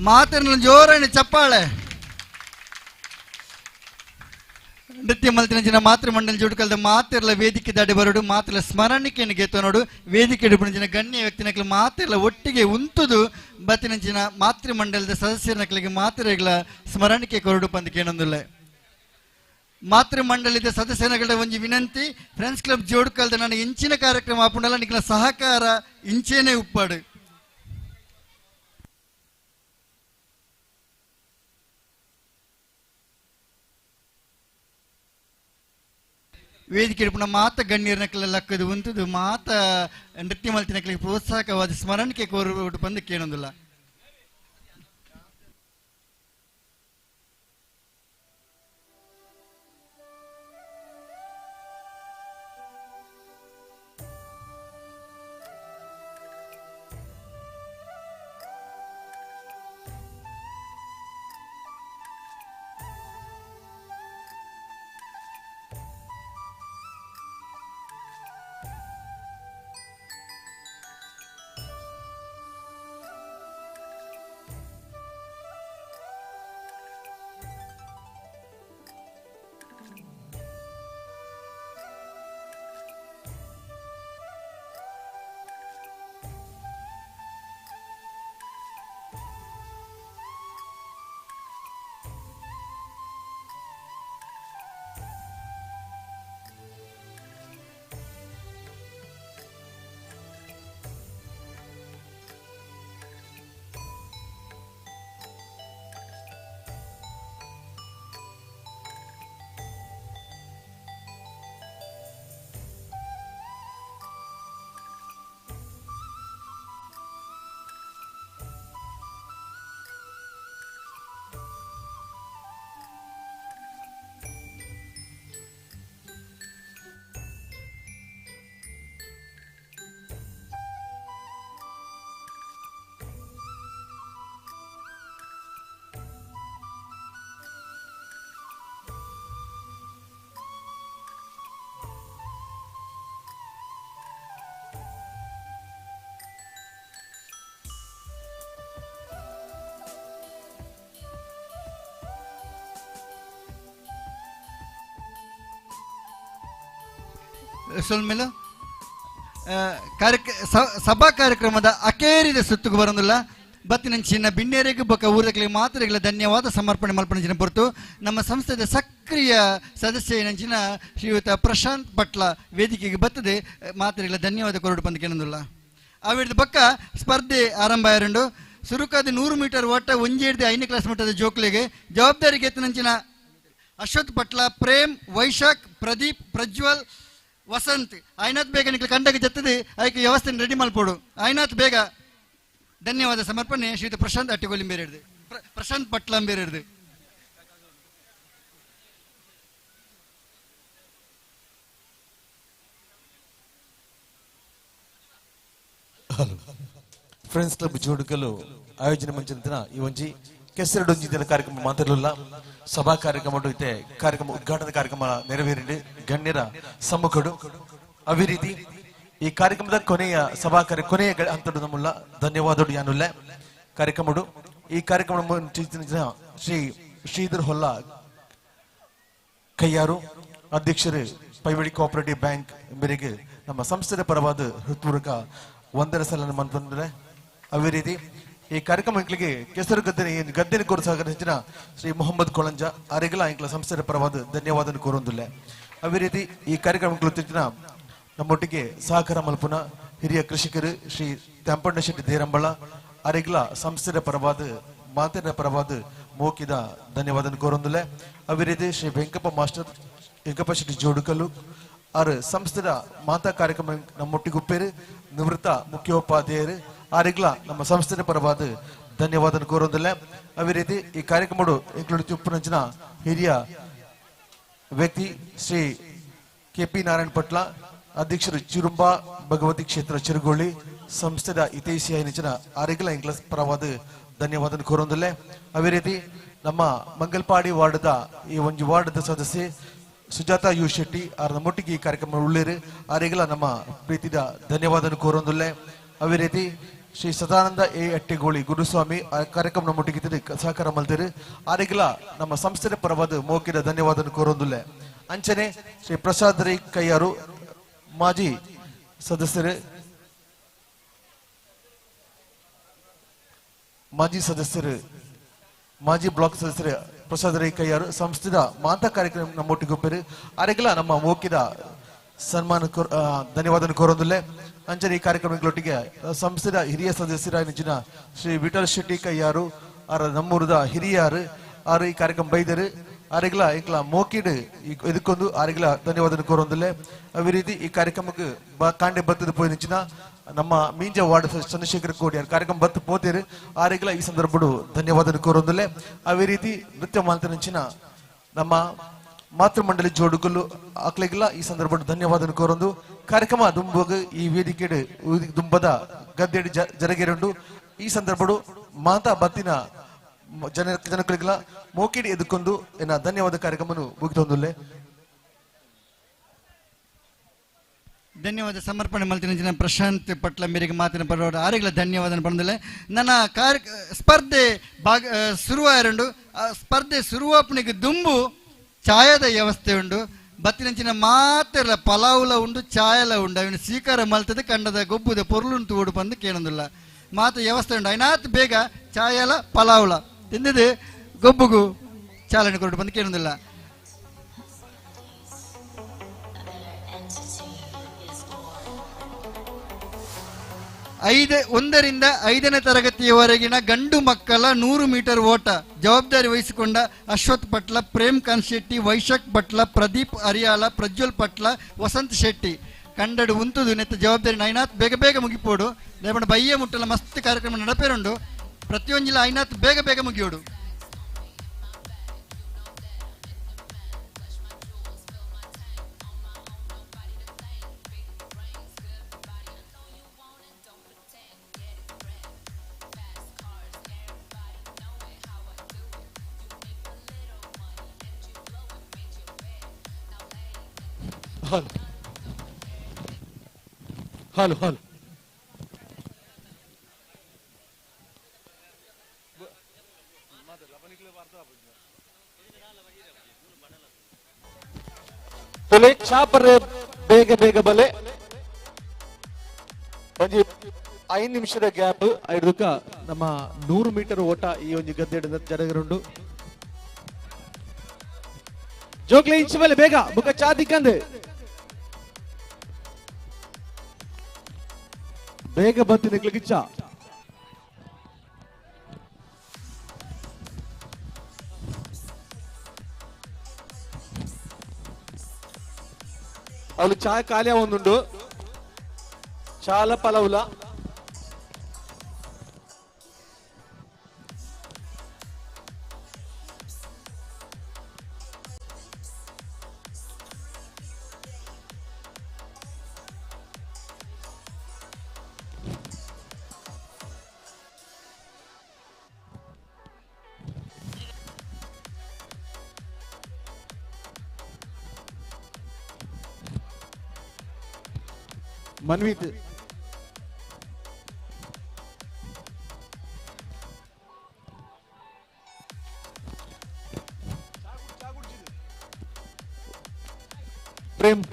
ಮಾತಿನ ಜೋರಾಣಿ ಚಪ್ಪಾಳೆ. ನೃತ್ಯ ಮಲ್ತಿನ ಮಾತೃ ಮಂಡಲ ಜೋಡುಕಲ್ದ ಮಾತಿರ್ಲ ವೇದಿಕೆ ದಾಡಿ ಬರೋಡು ಮಾತಿರ್ಲ ಸ್ಮರಣಿಕೆಯನ್ನು ಗೆತ್ತು ನೋಡು ವೇದಿಕೆ ಇಡುಪುಣಂಚಿನ ಗಣ್ಯ ವ್ಯಕ್ತಿನಕ್ಲು ಮಾತಿರ್ಲ ಒಟ್ಟಿಗೆ ಉಂತುದು ಬತ್ತಿನಂಚಿನ ಮಾತೃ ಮಂಡಲದ ಸದಸ್ಯರನಕ್ಲಿಗೆ ಮಾತಿರಗಳ ಸ್ಮರಣಿಕೆ ಕೊರಡು ಪಂದಕ್ಕೆ ಏನೊಂದಿಲ್ಲ. ಮಾತೃ ಮಂಡಲದ ಸದಸ್ಯನಗಳ ಒಂದು ವಿನಂತಿ, ಫ್ರೆಂಡ್ಸ್ ಕ್ಲಬ್ ಜೋಡುಕಲ್ದ ನಾನು ಇಂಚಿನ ಕಾರ್ಯಕ್ರಮ ಆಪುಂಡಲ್ಲ ನಿಕ್ಲ ಸಹಕಾರ ಇಂಚೇನೆ ಉಪ್ಪಾಡು. ವೇದಿಕೆ ಇಡುಪುಣ ಮಾತ ಗಣ್ಯರನಕ್ಲೆಲ್ಲ ಅಕ್ಕದು ಉಂತುದು ಮಾತ ನೃತ್ಯ ಮಲ್ತಿನಕ್ಲಿಗೆ ಪ್ರೋತ್ಸಾಹಕವಾದ ಸ್ಮರಣಿಕೆ ಕೋರು ಪಂದಕ್ಕೆ ಏನೊಂದಿಲ್ಲ. ಸೊಲ್ಮೇಲೆ ಸಭಾ ಕಾರ್ಯಕ್ರಮದ ಅಕೇರಿದ ಸುತ್ತುಗೂ ಬರೋದಿಲ್ಲ ಬತ್ತಿನಂಚಿನ ಬಿಣ್ಣೇರೆಗೂ ಬೊಕ್ಕ ಊರಗಳಿಗೆ ಮಾತ್ರೆಗಳ ಧನ್ಯವಾದ ಸಮರ್ಪಣೆ ಮಲ್ಪನಂಚಿನ ಹೊರತು ನಮ್ಮ ಸಂಸ್ಥೆಯ ಸಕ್ರಿಯ ಸದಸ್ಯ ನಂಚಿನ ಶ್ರೀಯುತ ಪ್ರಶಾಂತ್ ಭಟ್ಲ ವೇದಿಕೆಗೆ ಬತ್ತದೆ ಮಾತ್ರೆಗಳ ಧನ್ಯವಾದ ಕೊರಡು ಪಂದಕ್ಕೇನೊಂದಿಲ್ಲ. ಅವಿಡ್ದು ಬೊಕ್ಕ ಸ್ಪರ್ಧೆ ಆರಂಭ ಆಯರುಂಡು ಸುರುಕಾದ 100 ಮೀಟರ್ ಓಟ ಒಂಜೇಡ್ದು 5ನೇ ಕ್ಲಾಸ್ ಮಟ್ಟದ ಜೋಕ್ಲೆಗೆ ಜವಾಬ್ದಾರಿಗೆ ಎತ್ತನಂಚಿನ ಅಶ್ವಥ್ ಭಟ್ಲ, ಪ್ರೇಮ್, ವೈಶಾಖ್, ಪ್ರದೀಪ್, ಪ್ರಜ್ವಲ್, ವಸಂತ್ ಆಯ್ನಾಥ್ ಬೇಗ ನಿಕ್ಲ ಕಂಡಾಗ ಜತ್ತದೆ ಅದಕ್ಕೆ ವ್ಯವಸ್ಥೆ ರೆಡಿ ಮಲ್ಪೋಡು ಆಯ್ನಾಥ್ ಬೇಗ. ಧನ್ಯವಾದ ಸಮರ್ಪಣೆ ಶ್ರೀಯುತ ಪ್ರಶಾಂತ್ ಅಟ್ಟಿಗೋಲಿಂಬೇರೆ ಹಿಡಿದು ಪ್ರಶಾಂತ್ ಪಟ್ಲಂಬೇರೆ ಹಿಡಿದು. ಫ್ರೆಂಡ್ಸ್ ಕ್ಲಬ್ ಜೋಡುಕಲು ಆಯೋಜನೆ ಮಂಚಿನ ಈ ಒಂಜಿ ಕೆಸರಡೊಂಜಿನ ಕಾರ್ಯಕ್ರಮ ಮಾತಾಡಲಿಲ್ಲ ಸಭಾ ಕಾರ್ಯಕ್ರಮ ಐತೆ ಕಾರ್ಯಕ್ರಮ ಉದ್ಘಾಟನಾ ಕಾರ್ಯಕ್ರಮ ನೆರವೇರಿದೆ ಗಣ್ಯರ ಸಮ್ಮುಖಡು ಅವೇ ರೀತಿ ಈ ಕಾರ್ಯಕ್ರಮದ ಕೊನೆಯ ಸಭಾ ಕೊನೆಯ ಹಂತದ ನಮ್ಮಲ್ಲ ಧನ್ಯವಾದಗಳು ಯಾನುಲ್ಲ ಕಾರ್ಯಕ್ರಮಡು ಈ ಕಾರ್ಯಕ್ರಮ ಶ್ರೀ ಶ್ರೀಧರ್ ಹೊಲ್ಲ ಕೈಯಾರು ಅಧ್ಯಕ್ಷರು ಪೈವಡಿ ಕೋಆಪರೇಟಿವ್ ಬ್ಯಾಂಕ್ ಮೇರೆಗೆ ನಮ್ಮ ಸಂಸ್ಥೆಯ ಪರವಾದ ಹೃತ್ಪೂರ್ವಕ ವಂದನೆ ಸಲ ಮಂತ್ರೆ. ಅವೇ ರೀತಿ ಈ ಕಾರ್ಯಕ್ರಮಗಳಿಗೆ ಕೆಸರು ಗದ್ದೆನ ಕೋರಿಸಾಗ ಹೆಚ್ಚಿನ ಶ್ರೀ ಮೊಹಮ್ಮದ್ ಕೊಳಂಜ ಅರೆಗಲ ಇಂಕ್ಲ ಸಂಸ್ಥೆಯ ಪರವಾದ ಧನ್ಯವಾದ ಕೋರೊಂದಿಲ್ಲ. ಅವೇ ರೀತಿ ಈ ಕಾರ್ಯಕ್ರಮಗಳು ಹೆಚ್ಚಿನ ನಮ್ಮೊಟ್ಟಿಗೆ ಸಹಕಾರ ಮಲ್ಪುನ ಹಿರಿಯ ಕೃಷಿಕರು ಶ್ರೀ ತ್ಯಾಂಪಣ್ಣ ಶೆಟ್ಟಿ ದೇರಂಬಳ ಅರೆಗಲ ಸಂಸ್ಥೆಯ ಪರವಾದ ಮಾತಿನ ಪರವಾದ ಮೋಕಿದ ಧನ್ಯವಾದ ಕೋರೊಂದಿಲ್ಲ. ಅವೇ ರೀತಿ ಶ್ರೀ ವೆಂಕಪ್ಪ ಶೆಟ್ಟಿ ಜೋಡುಕಲ್ಲು ಆರು ಸಂಸ್ಥೆಯ ಮಾತಾ ಕಾರ್ಯಕ್ರಮ ನಮ್ಮೊಟ್ಟಿಗೆ ಉಪ್ಪೇರು ನಿವೃತ್ತ ಮುಖ್ಯೋಪಾಧ್ಯಾಯರು ಆರಿಗ್ಲ ನಮ್ಮ ಸಂಸ್ಥೆಯ ಪರವಾದ ಧನ್ಯವಾದ ಕೋರೊಂದಿಲ್ಲ. ಅವೇ ರೀತಿ ಈ ಕಾರ್ಯಕ್ರಮ ಇಂಕ್ಲೂಡ್ ಉಪ್ಪುನಂಚಿನ ಹಿರಿಯ ವ್ಯಕ್ತಿ ಶ್ರೀ ಕೆಪಿ ನಾರಾಯಣ ಪಟ್ಲ ಅಧ್ಯಕ್ಷರು ಚಿರುಂಬಾ ಭಗವತಿ ಕ್ಷೇತ್ರ ಚಿರುಗೋಳಿ ಸಂಸ್ಥೆಯ ಹಿತೈಷಿಯಾಗಿ ನಿಂಚಿನ ಆರಿಗ್ಲ ಇಂಕ್ಲ ಪರವಾದ ಧನ್ಯವಾದ ಕೋರೊಂದಿಲ್ಲ. ಅವೇ ರೀತಿ ನಮ್ಮ ಮಂಗಲ್ಪಾಡಿ ವಾರ್ಡ್ದ ಈ ಒಂದು ವಾರ್ಡ್ದ ಸದಸ್ಯೆ ಸುಜಾತಾ ಯು ಶೆಟ್ಟಿ ಅವರ ನಮ್ಮೊಟ್ಟಿಗೆ ಈ ಕಾರ್ಯಕ್ರಮ ಉಳ್ಳೇರು ಆರಿಗಲ ನಮ್ಮ ಪ್ರೀತಿದ ಧನ್ಯವಾದ ಕೋರೊಂದಿಲ್ಲ. ಅವೇ ರೀತಿ ಶ್ರೀ ಸದಾನಂದ ಎ ಅಟ್ಟಿಗೋಳಿ ಗುರುಸ್ವಾಮಿ ಆ ಕಾರ್ಯಕ್ರಮ ನಮ್ಮೊಟ್ಟಿಗೆ ಸಹಕಾರ ಮಲ್ತಿರು ಆರಿಗಿಲ ನಮ್ಮ ಸಂಸ್ಥೆ ಪರವಾದ ಮೋಕಿದ ಧನ್ಯವಾದ ಕೋರೊಂದುಲ್ಲೆ ಅಂಚನೆ ಶ್ರೀ ಪ್ರಸಾದ್ ರೈ ಕೈಯಾರು ಮಾಜಿ ಸದಸ್ಯರು ಮಾಜಿ ಬ್ಲಾಕ್ ಸದಸ್ಯರು ಪ್ರಸಾದ್ ರೈ ಕೈಯಾರು ಸಂಸ್ಥೆದ ಮಾತಾ ಕಾರ್ಯಕ್ರಮ ನಮ್ಮೊಟ್ಟಿಗೆ ಒಪ್ಪರು ಆರಿಗಿಲ ನಮ್ಮ ಮೋಕಿದ ಸನ್ಮಾನ ಧನ್ಯವಾದ ಕೋರೊಂದುಲ್ಲೆ ಅಂಚನೆ ಈ ಕಾರ್ಯಕ್ರಮಗಳೊಟ್ಟಿಗೆ ಸಂಸ್ಥೆದ ಹಿರಿಯ ಸದಸ್ಯರ ನಿಜಿನ ಶ್ರೀ ವಿಠಲ್ ಶೆಟ್ಟಿ ಕೈಯಾರು ನಮ್ಮೂರದ ಹಿರಿಯರು ಆರು ಈ ಕಾರ್ಯಕ್ರಮ ಬೈದರು ಆರಿಗ್ಲ ಇಂಕ್ಲ ಮೋಕಿಡ್ ಇದಕ್ಕೊಂದು ಆರಿಗ್ಲ ಧನ್ಯವಾದ ಕೋರೊಂದಿಲ್ಲ ಅದೇ ರೀತಿ ಈ ಕಾರ್ಯಕ್ರಮಕ್ಕೆ ಕಾಂಡೆ ಬತ್ತದ ಪೋಯಿ ನಿಂಚಿನ ನಮ್ಮ ಮೀಂಜ ವಾರ್ಡ್ ಚಂದ್ರಶೇಖರ್ ಕೋಡಿ ಕಾರ್ಯಕ್ರಮ ಬತ್ತು ಪೋತೇರು ಆರಿಗ್ಲ ಈ ಸಂದರ್ಭಡು ಧನ್ಯವಾದ ಕೋರೊಂದಿಲ್ಲ ಅದೇ ರೀತಿ ನೃತ್ಯ ಮಾಲ್ತ ನಿಂಚಿನ ನಮ್ಮ ಮಾತೃ ಮಂಡಳಿ ಜೋಡುಗಲ್ಲು ಆಕ್ಲಿಗಿಲ್ಲ ಈ ಸಂದರ್ಭ ಧನ್ಯವಾದ ಕೋರೊಂದು ಕಾರ್ಯಕ್ರಮ ದುಂಬಗ ಈ ವೇದಿಕೆ ದುಂಬದ ಗದ್ದೆಡಿ ಜರಗೇರುಂಡು ಈ ಸಂದರ್ಭಡು ಮಾತಾ ಬತ್ತಿನ ಜನಗಳಿಗೆಲ್ಲ ಮೋಕಿಡಿ ಎದುಕೊಂಡು ಎನ್ನ ಧನ್ಯವಾದ ಕಾರ್ಯಕ್ರಮ ಮುಗಿದೊಂದುಲ್ಲೆ ಧನ್ಯವಾದ ಸಮರ್ಪಣೆ ಮಲ್ತಿನ ಪ್ರಶಾಂತ್ ಪಟ್ಲ ಮೇರೆಗೆ ಮಾತಿನ ಪರವಾದ ಆರಿಗಳ ಧನ್ಯವಾದ ಪಡೆದಿಲ್ಲ ನನ್ನ ಸ್ಪರ್ಧೆ ಶುರುವಾಯರುಂಡು ಆ ಸ್ಪರ್ಧೆ ಶುರುವಾಪನೆಗೆ ದುಂಬು ಚಾಯದ ವ್ಯವಸ್ಥೆ ಉಂಡು ಬತ್ತಿನಂಚಿನ ಮಾತೆಲ್ಲ ಪಲಾವುಲ ಉಂಡು ಚಾಯಲ ಉಂಡು ಅವನು ಸ್ವೀಕಾರ ಮಲ್ತದೆ ಕಂಡದ ಗೊಬ್ಬುದ ಪೊರ್ಲುಂಟು ಓಡು ಬಂದು ಕೇಳೋದಿಲ್ಲ ಮಾತು ವ್ಯವಸ್ಥೆ ಉಂಡು ಐನಾತ್ ಬೇಗ ಚಾಯಲ ಪಲಾವುಲ ತಿಂದಿದ್ದು ಗೊಬ್ಬುಗು ಚಾಲನೆ ಕೊಟ್ಟು ಬಂದು ಕೇಳೋದಿಲ್ಲ ಒಂದರಿಂದ 5ನೇ ತರಗತಿಯವರೆಗಿನ ಗಂಡು ಮಕ್ಕಳ 100 ಮೀಟರ್ ಓಟ ಜವಾಬ್ದಾರಿ ವಹಿಸಿಕೊಂಡ ಅಶ್ವಥ್ ಪಟ್ಲ, ಪ್ರೇಮ್ ಕಾಂತ್ ಶೆಟ್ಟಿ, ವೈಶಾಖ್ ಪಟ್ಲ, ಪ್ರದೀಪ್ ಅರಿಯಾಲ, ಪ್ರಜ್ವಲ್ ಪಟ್ಲ, ವಸಂತ್ ಶೆಟ್ಟಿ ಕಂಡಡು ಉಂತುದು ನೆತ್ತ ಜವಾಬ್ದಾರಿ ಐನಾತ್ ಬೇಗ ಬೇಗ ಮುಗಿಪೋಡು ಲೇಪಂಡ ಬಯ್ಯ ಮುಟ್ಟಲ ಮಸ್ತ್ ಕಾರ್ಯಕ್ರಮ ನಡಪೇರುಂಡು ಪ್ರತಿಯೊಂದಿಲ್ಲ ಐನಾತ್ ಬೇಗ ಬೇಗ ಮುಗಿಯೋಡು ಹಲೋ ಹಲೋ ಬಲೆ ಚಾಪರೆ ಬೇಗ ಬೇಗ ಬಲೆ ಒಂಜಿ 5 ನಿಮಿಷದ ಗ್ಯಾಪ್ ಐದಕ್ಕ ನಮ್ಮ 100 ಮೀಟರ್ ಓಟ ಈ ಒಂದು ಗದ್ದೆಡ ಜರಗರುಂಡು ಜೋಕ್ಲೆ ಇಂಚು ಮೇಲೆ ಬೇಗ ಮುಖ ಚಾ ದಿಕ್ಕಂದೆ ಬೇಗ ಬತ್ತಿ ನಿಕ್ಲಿಕ್ಕಿಚ್ಚ ಅವಳು ಚಾ ಖಾಲಿ ಒಂದುಂಡು ಚಾಲ ಪಲವುಲ ಮನ್ವಿತ್ ಪ್ರೇಮ್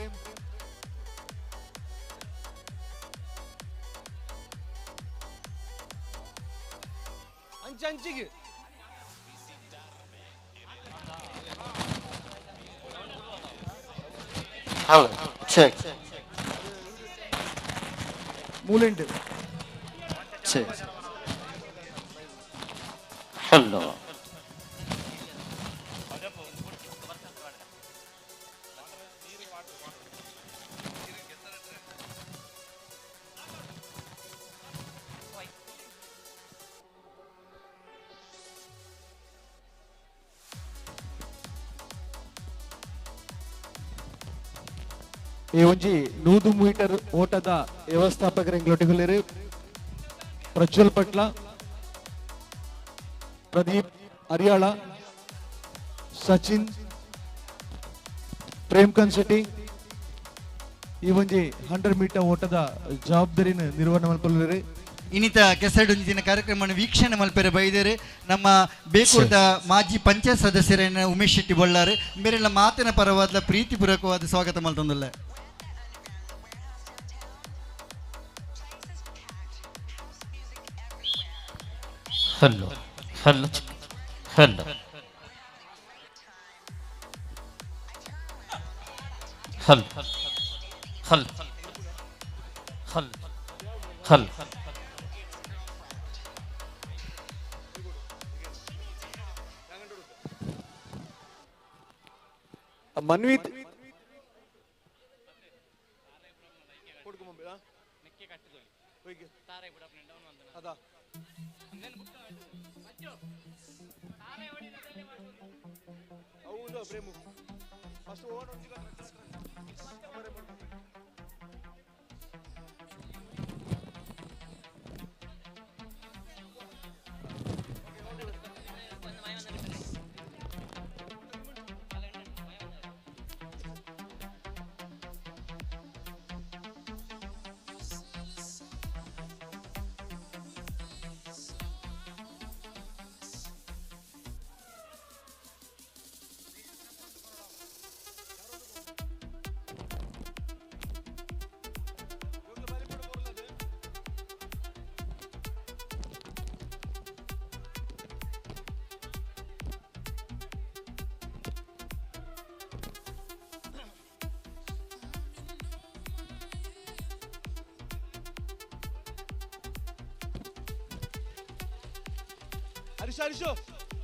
ಅಂಚಿಗೆ ಚೆಕ್ ಮೂಲೆಂಟ್ ಹಲೋ ಈ ಒಂಜಿ 100 ಮೀಟರ್ ಓಟದ ವ್ಯವಸ್ಥಾಪಕರ ಇಂಗ್ಲೊಟ್ಟಿಗುಲೇರು ಪ್ರಜ್ವಲ್ ಪಟ್ಲ, ಪ್ರದೀಪ್ ಅರಿಯಾಳ, ಸಚಿನ್, ಪ್ರೇಮ್ ಕಾಂತ್ ಶೆಟ್ಟಿ ಈ ಒಂಜಿ 100 ಮೀಟರ್ ಓಟದ ಜವಾಬ್ದಾರಿನ ನಿರ್ವಹಣೆ ಮಾಡ್ಕೊಳ್ಳಿರಿ ಇನ್ನಿತ ಕೆಸಡೊಂದಿನ ಕಾರ್ಯಕ್ರಮವನ್ನು ವೀಕ್ಷಣೆ ಮಲ್ಪೆರೆ ಬೈದೇರೆ ನಮ್ಮ ಬೇಕೂರ್ದ ಮಾಜಿ ಪಂಚಾಯತ್ ಸದಸ್ಯರನ್ನ ಉಮೇಶ್ ಶೆಟ್ಟಿ ಬಳ್ಳಾರೆ ಮೇರೆಲ್ಲ ಮಾತಿನ ಪರವಾದ ಪ್ರೀತಿಪೂರ್ವಕವಾದ ಸ್ವಾಗತ ಮಲ್ತೊಂದಲ್ಲ. ಹಲೋ ಹಲೋ ಹಲೋ ಹಲ್ ಹಲ್ ಹಲ್ ಹಲ್ ಮನ್ವಿತ್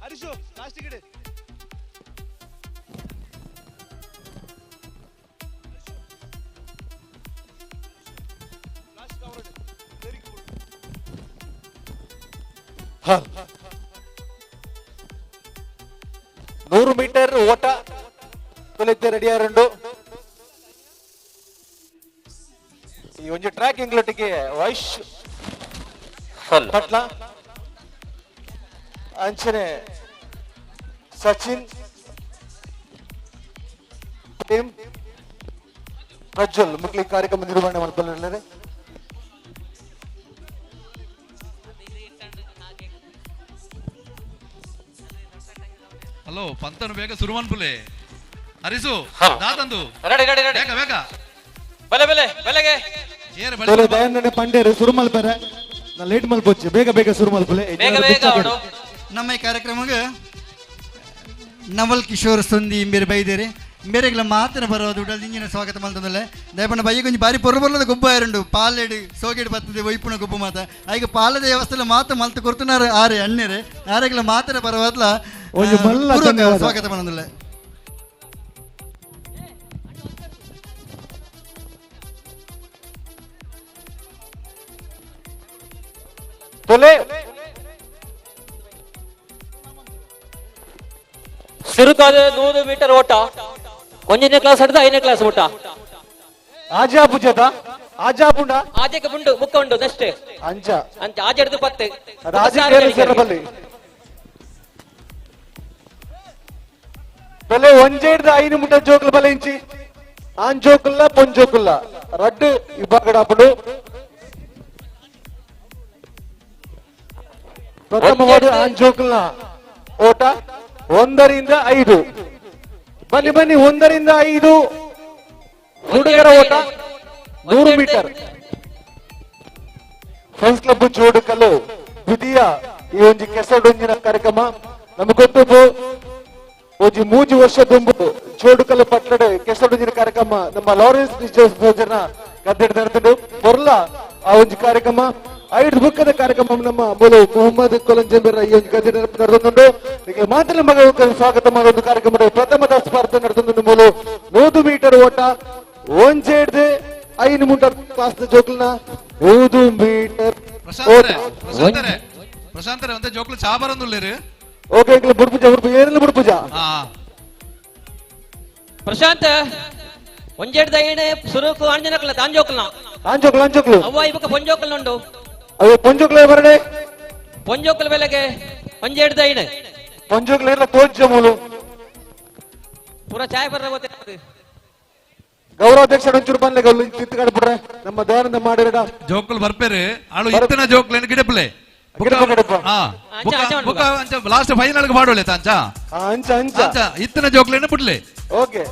ಹರೀಶು ಲಾಸ್ಟ್ ಗಿಡ ನೂರು ಮೀಟರ್ ಓಟ ತೊಲೆತ್ತೆ ರೆಡಿ ಆರಂಡು ಈ ಒಂಜಿ ಟ್ರ್ಯಾಕ್ ಇಂಗ್ಲೊಟ್ಟಿಗೆ ವೈಶ್ ಪಟ್ಲ ಅಂಚನೆ ಸಚಿನ್ ಪ್ರಜ್ವಲ್ ಮುಕ್ಲಿ ಕಾರ್ಯಕ್ರಮ ನಿರ್ವಹಣೆ ಮಾಡ್ಕೊಳ್ಳಿದ್ದಾರೆ. ಹಲೋ ಪಂತನು ಬೇಗ ಶುರು ಮನ್ಪುಲೆ ಹರಿಸು ದಾತಂದು ಬೇಗ ಬೇಗ ಬಲೆ ಬಲೆ ಬಲೆಗೆ ದಯಾನಂದ ಪಂಡೇರು ಶುರು ಮಲ್ಪರೆ ನಾ ಲೇಟ್ ಮಲ್ಪೊಚ್ಚು ಬೇಗ ಬೇಗ ಶುರು ಮಲ್ಪಲೆ. ನಮ್ಮ ಈ ಕಾರ್ಯಕ್ರಮಕ್ಕೆ ನವಲ್ ಕಿಶೋರ್ ಸಂಧಿ ಮೇರೆ ಬೈದೇರೆ ಮೇರೆಗಳ ಮಾತಿನ ಬರೋದು ಉಡಲ್ ಇಂಜಿನ ಸ್ವಾಗತ ಮಲ್ತಂದಲ್ಲ ದಯಪಣ್ಣ ಬೈಗೆ ಕೊಂಚ ಬಾರಿ ಪೊರ್ಬರ್ಲದ ಗೊಬ್ಬ ಆಯರುಂಡು ಪಾಲೆಡು ಸೋಗೇಡು ಬರ್ತದೆ ವೈಪುಣ ಗೊಬ್ಬ ಮಾತ ಈಗ ಪಾಲದ ವ್ಯವಸ್ಥೆಲ್ಲ ಮಾತ ಮಲ್ತು ಕೊಡ್తున్నారు ಆರೆ ಅಣ್ಣೆರೆ ಆರೆಗಳ ಮಾತಿನ ಬರೋದ್ಲ ಸ್ವಾಗತ ಮಲ್ತಂದಲ್ಲ. ಸಿರುಕಾದ 100 ಮೀಟರ್ ಓಟ 1ನೇ ಕ್ಲಾಸ್ ಹಿಡಿದು 5ನೇ ಕ್ಲಾಸ್ ಓಟ ಆಜಾ ಪೂಜದ ಆಜಾ ಪುಂಡ ಆಜಕ್ಕೆ ಪುಂಡು ಮುಕ್ಕ ಉಂಡು ಅಷ್ಟೇ ಅಂಚ ಅಂಚ ಆಜ ಹಿಡಿದು 10 ರಾಜಕೀಯ ಸರಬಲ್ಲಿ ಬಲೆ ಒಂಜೇಡ್ದ 5 ಮುಟ ಜೋಕುಲ ಬಲೆ ಇಂಚಿ ಆನ್ ಜೋಕುಲ್ಲ ಪೊನ್ ಜೋಕುಲ್ಲ ರಡ್ಡು ವಿಭಾಗಡಾಪಡು ಪ್ರಥಮವಾದ ಆನ್ ಜೋಕುಲ್ನ ಓಟ 1 ರಿಂದ 5 ಬನ್ನಿ ಬನ್ನಿ 1 ರಿಂದ 5 ಹುಡುಗರ ಓಟ 100 ಮೀಟರ್ ಫ್ರೆಂಡ್ಸ್ ಕ್ಲಬ್ ಜೋಡುಕಲ್ಲು ದ್ವಿತೀಯ ಈ ಒಂಜಿ ಕೆಸಡೊಂಜಿನ ಕಾರ್ಯಕ್ರಮ ನಮಗೊತ್ತು ಒಂಜಿ 3 ವರ್ಷದೊಂಬು ಜೋಡುಕಲ್ಲು ಪಟ್ಟಣ ಕೆಸಡೊಂಜಿನ ಕಾರ್ಯಕ್ರಮ ನಮ್ಮ ಲಾರೆನ್ಸ್ ಭೋಜನ ಗದ್ದೆಡ್ ನಡೆದು ಬೊರ್ಲ ಆ ಒಂಜಿ ಕಾರ್ಯಕ್ರಮ 5 ಬುಕ್ಕದ ಕಾರ್ಯಕ್ರಮ ನಮ್ಮ ಮೂಲು ಮೊಹಮ್ಮದ್ ಕೊಲಂಜಂಬರ ಈ ಒಂದು ಗದ್ದೆಡ್ ನಡೆದುಕೊಂಡು ಈಗ ಮಾತ್ರ ಮಗ ಸ್ವಾಗತ ಮಾಡುವ ಕಾರ್ಯಕ್ರಮದ ಪ್ರಥಮದ ಸ್ಪರ್ಧೆ ನಡೆದು ಮೂಲು 100 ಮೀಟರ್ ಓಟ ಒಂಜೇಡ್ದು 5 ಮುಟ ಕ್ಲಾಸ್ ಜೋಕಲ್ನ 100 ಮೀಟರ್ ಪ್ರಶಾಂತರೇ ಒಂದೇ ಜೋಕುಲು ಚಾಬರಂದುಲ್ಲೇರು ಓಕೆ ಇಂಗ್ಲ ಬುಡ್ಪುಜ ಏನೆಲ್ಲ ಬುಡ್ಪುಜ ಪ್ರಶಾಂತ್ ಒಂಜೇಡ್ದ ಏನೆ ಸುರುಕು ಆಂಜನಕಲ ತಾಂಜೋಕಲ್ನ ಆಂಜೋಕಲ್ ಅವ್ವ ಇಬಕ ಪೊಂಜೋಕಲ್ ಉಂಡು ಅಯ್ಯೋ ಪೊಂಜೋಕಲ್ ಬರಡೆ ಪೊಂಜೋಕಲ್ ಬೆಲೆಗೆ ಒಂಜೇಡ್ದ ಏನೆ ಪೊಂಜೋಕಲ್ ಎಲ್ಲ ತೋಜ್ಜ ಮೂಲು ಪೂರ ಚಾಯ್ ಬರ್ರ ಗೊತ್ತೆ ಗೌರವಾಧ್ಯಕ್ಷ ಒಂಚೂರು ಬಂದ್ಲೆ ತಿತ್ತುಗಾಡ್ ಬಿಡ್ರೆ ನಮ್ಮ ದಯಾನಂದ ಮಾಡಿರಡ ಜೋಕುಲ್ ಬರ್ಪೇರು ಆಳು ಇತ್ತಿನ ಜೋಕ್ಲೇನು ಗಿಡಪ್ಲೆ ಲಾಸ್ಟ್ ಫೈನಲ್ ಪಾಡೋಳೆ ತಾಂಚ ಅಂಚ ಅಂಚ ಅಂಚ ಇತ್ತಿನ ಜೋಕ್ಲೇನು ಬಿಡ್ಲೆ ಓಕೆ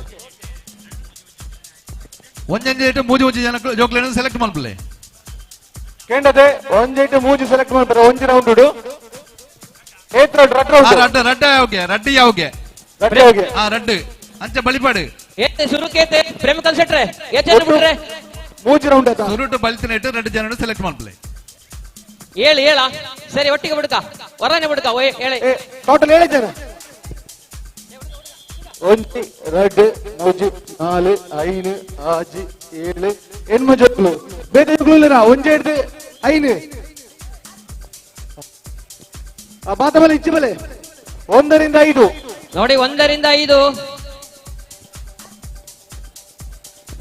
ಒಂಜಂಜೆ ಮೂಜಿ ಒಂಜಿ ಜನ ಜೋಕ್ಲೇನು ಸೆಲೆಕ್ಟ್ ಮಾಡ್ಬಿಡ್ಲೆ ಕೇಂಡದೆ ಒಂಜೈಟು ಮೂಜಿ ಸೆಲೆಕ್ಟ್ ಮಾಡ್ತಾರೆ ಒಂಜಿ ರೌಂಡ್ ರಡ್ಡ ಯಾವ್ಗೆ ರಡ್ಡಿ ಯಾವ್ಗೆ ರಡ್ಡು ಅಂಚ ಬಳಿಪಾಡು ಸುರುಕೇತೆ ಪ್ರೇಮ ಕಲ್ಸಟ್ರೆ ಬಿಟ್ರೆ ಮೂಜಿ ರೌಂಡ್ ಸುರುಟು ಬಲಿತಿನ ಇಟ್ಟು 2 ಜನ ಸೆಲೆಕ್ಟ್ ಮಾಡ್ಬಿಡ್ಲೆ ಏಳು ಏಳ ಸರಿ ಒಟ್ಟಿಗೆ ಬಿಡ್ಕ ಹೊರನೆ ಬಿಡ್ಕ ಹೇಳಿ ಟೋಟಲ್ 7 ಜನ ಒಂಜಿ ರಡ್ಡು ಮೂಜಿ 4 5 6 7 ಎನ್ಮ ಜೋಕ್ಲು ಬೇರೆ ಜೋಕ್ಲು ಒಂಜಿ ಹಿಡ್ದು 5 ಆ ಬಾತ ಬಲೆ ಇಚ್ಚಿ ಬಲೆ 1 ರಿಂದ 5 ನೋಡಿ 1 ರಿಂದ 5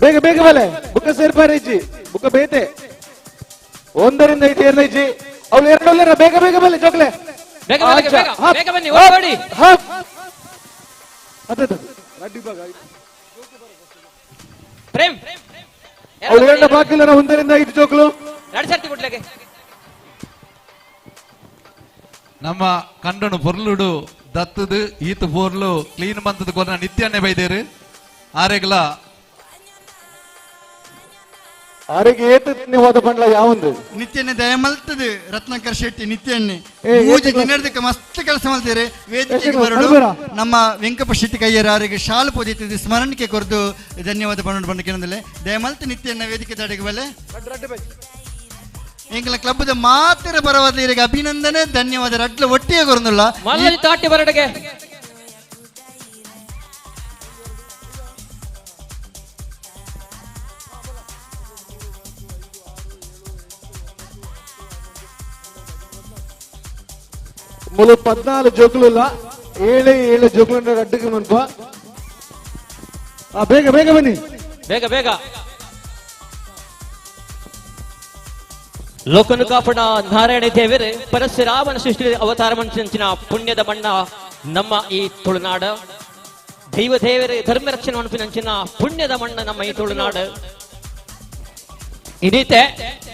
ಬೇಗ ಬೇಗ ಬಲೆ ಬುಕ್ಕ ಸೇರ್ಪಾರ ಇಜ್ಜಿ ಬುಕ್ಕ ಬೇತೆ 1 ರಿಂದ 5 ಏರ್ನ ಇಜ್ಜಿ ಅವ್ಳು 2 ಬೇಗ ಬೇಗ ಬಲೆ ಜೋಕ್ಲೆ ಬೇಗ ಬೇಗ ಬನ್ನಿ ಓಡಿ ಪ್ರೇಮ್ ಅವ್ಳು 2 ಬಾಕಿಲ್ಲ 1 ರಿಂದ 5 ಜೋಕ್ಲು ನಡ್ಸರ್ತಿ ಬಿಡ್ಲಿಕ್ಕೆ ನಮ್ಮ ಕಂಡನು ಪೊರ್ಲುಡು ದತ್ತದು ಈತ ಪೋರ್ಲು ಕ್ಲೀನ್ ಬಂತದ ಕೊರ ನಿತ್ಯನ್ನೇ ಬೈದೇರು ಆರೆಗ್ಲ ಆರೆಗೆ ಏತನ್ನೇ ಹೋದ ಬಂಡ್ಲ ಯಾವಂದು ನಿತ್ಯನ್ನೇ ದಯಮಲ್ತದು ರತ್ನಾಕರ್ ಶೆಟ್ಟಿ ನಿತ್ಯನ್ನೇ ಮೂಜಿ ದಿನದಕ್ಕೆ ಮಸ್ತ್ ಕೆಲಸ ಮಾಡ್ತಾರೆ ವೇದಿಕೆಗೆ ಬರಡು ನಮ್ಮ ವೆಂಕಪ್ಪ ಶೆಟ್ಟಿ ಕೈಯರ ಆರೆಗೆ ಶಾಲು ಪೋದಿತ್ತಿದ್ದು ಸ್ಮರಣಕ್ಕೆ ಕೊರ್ದು ಧನ್ಯವಾದ ಪಣ್ಣು ಬಂಡಕಿನದಲ್ಲೇ ದಯಮಲ್ತ ನಿತ್ಯನ್ನ ವೇದಿಕೆ ದಾಡಿಗೆ ಬಲೆ ಎಂಕಲ ಕ್ಲಬ್ದ ಮಾತ್ರ ಬರವಾದ ಇವರಿಗೆ ಅಭಿನಂದನೆ ಧನ್ಯವಾದ ರಡ್ಲ ಒಟ್ಟಿಗೆ ಕೊರೊಂದುಲ್ಲ ಮಲ್ಲಲ್ಲಿ ತಾಟಿ ಬರಡೆಗೆ ಮುಲು 14 ಜೋಕ್ಲು ಇಲ್ಲ 7 ಜೋಕ್ಲು ರಡ್ಡಿಗೆ ಮನ್ಪ ಬೇಗ ಬೇಗ ಬನ್ನಿ ಬೇಗ ಬೇಗ ಲೋಕನು ಕಾಪಡ ನಾರಾಯಣ ದೇವರೇ ಪರಶುರಾಮನ ಸೃಷ್ಟಿ ಅವತಾರ ಮಂಚಿನ ಪುಣ್ಯದ ಬಣ್ಣ ನಮ್ಮ ಈ ತುಳುನಾಡ ದೈವ ದೇವರೇ ಧರ್ಮ ರಕ್ಷಣೆ ಮನಪಿನಂಚಿನ ಪುಣ್ಯದ ಮಣ್ಣ ನಮ್ಮ ಈ ತುಳುನಾಡು ಇದೀತೆ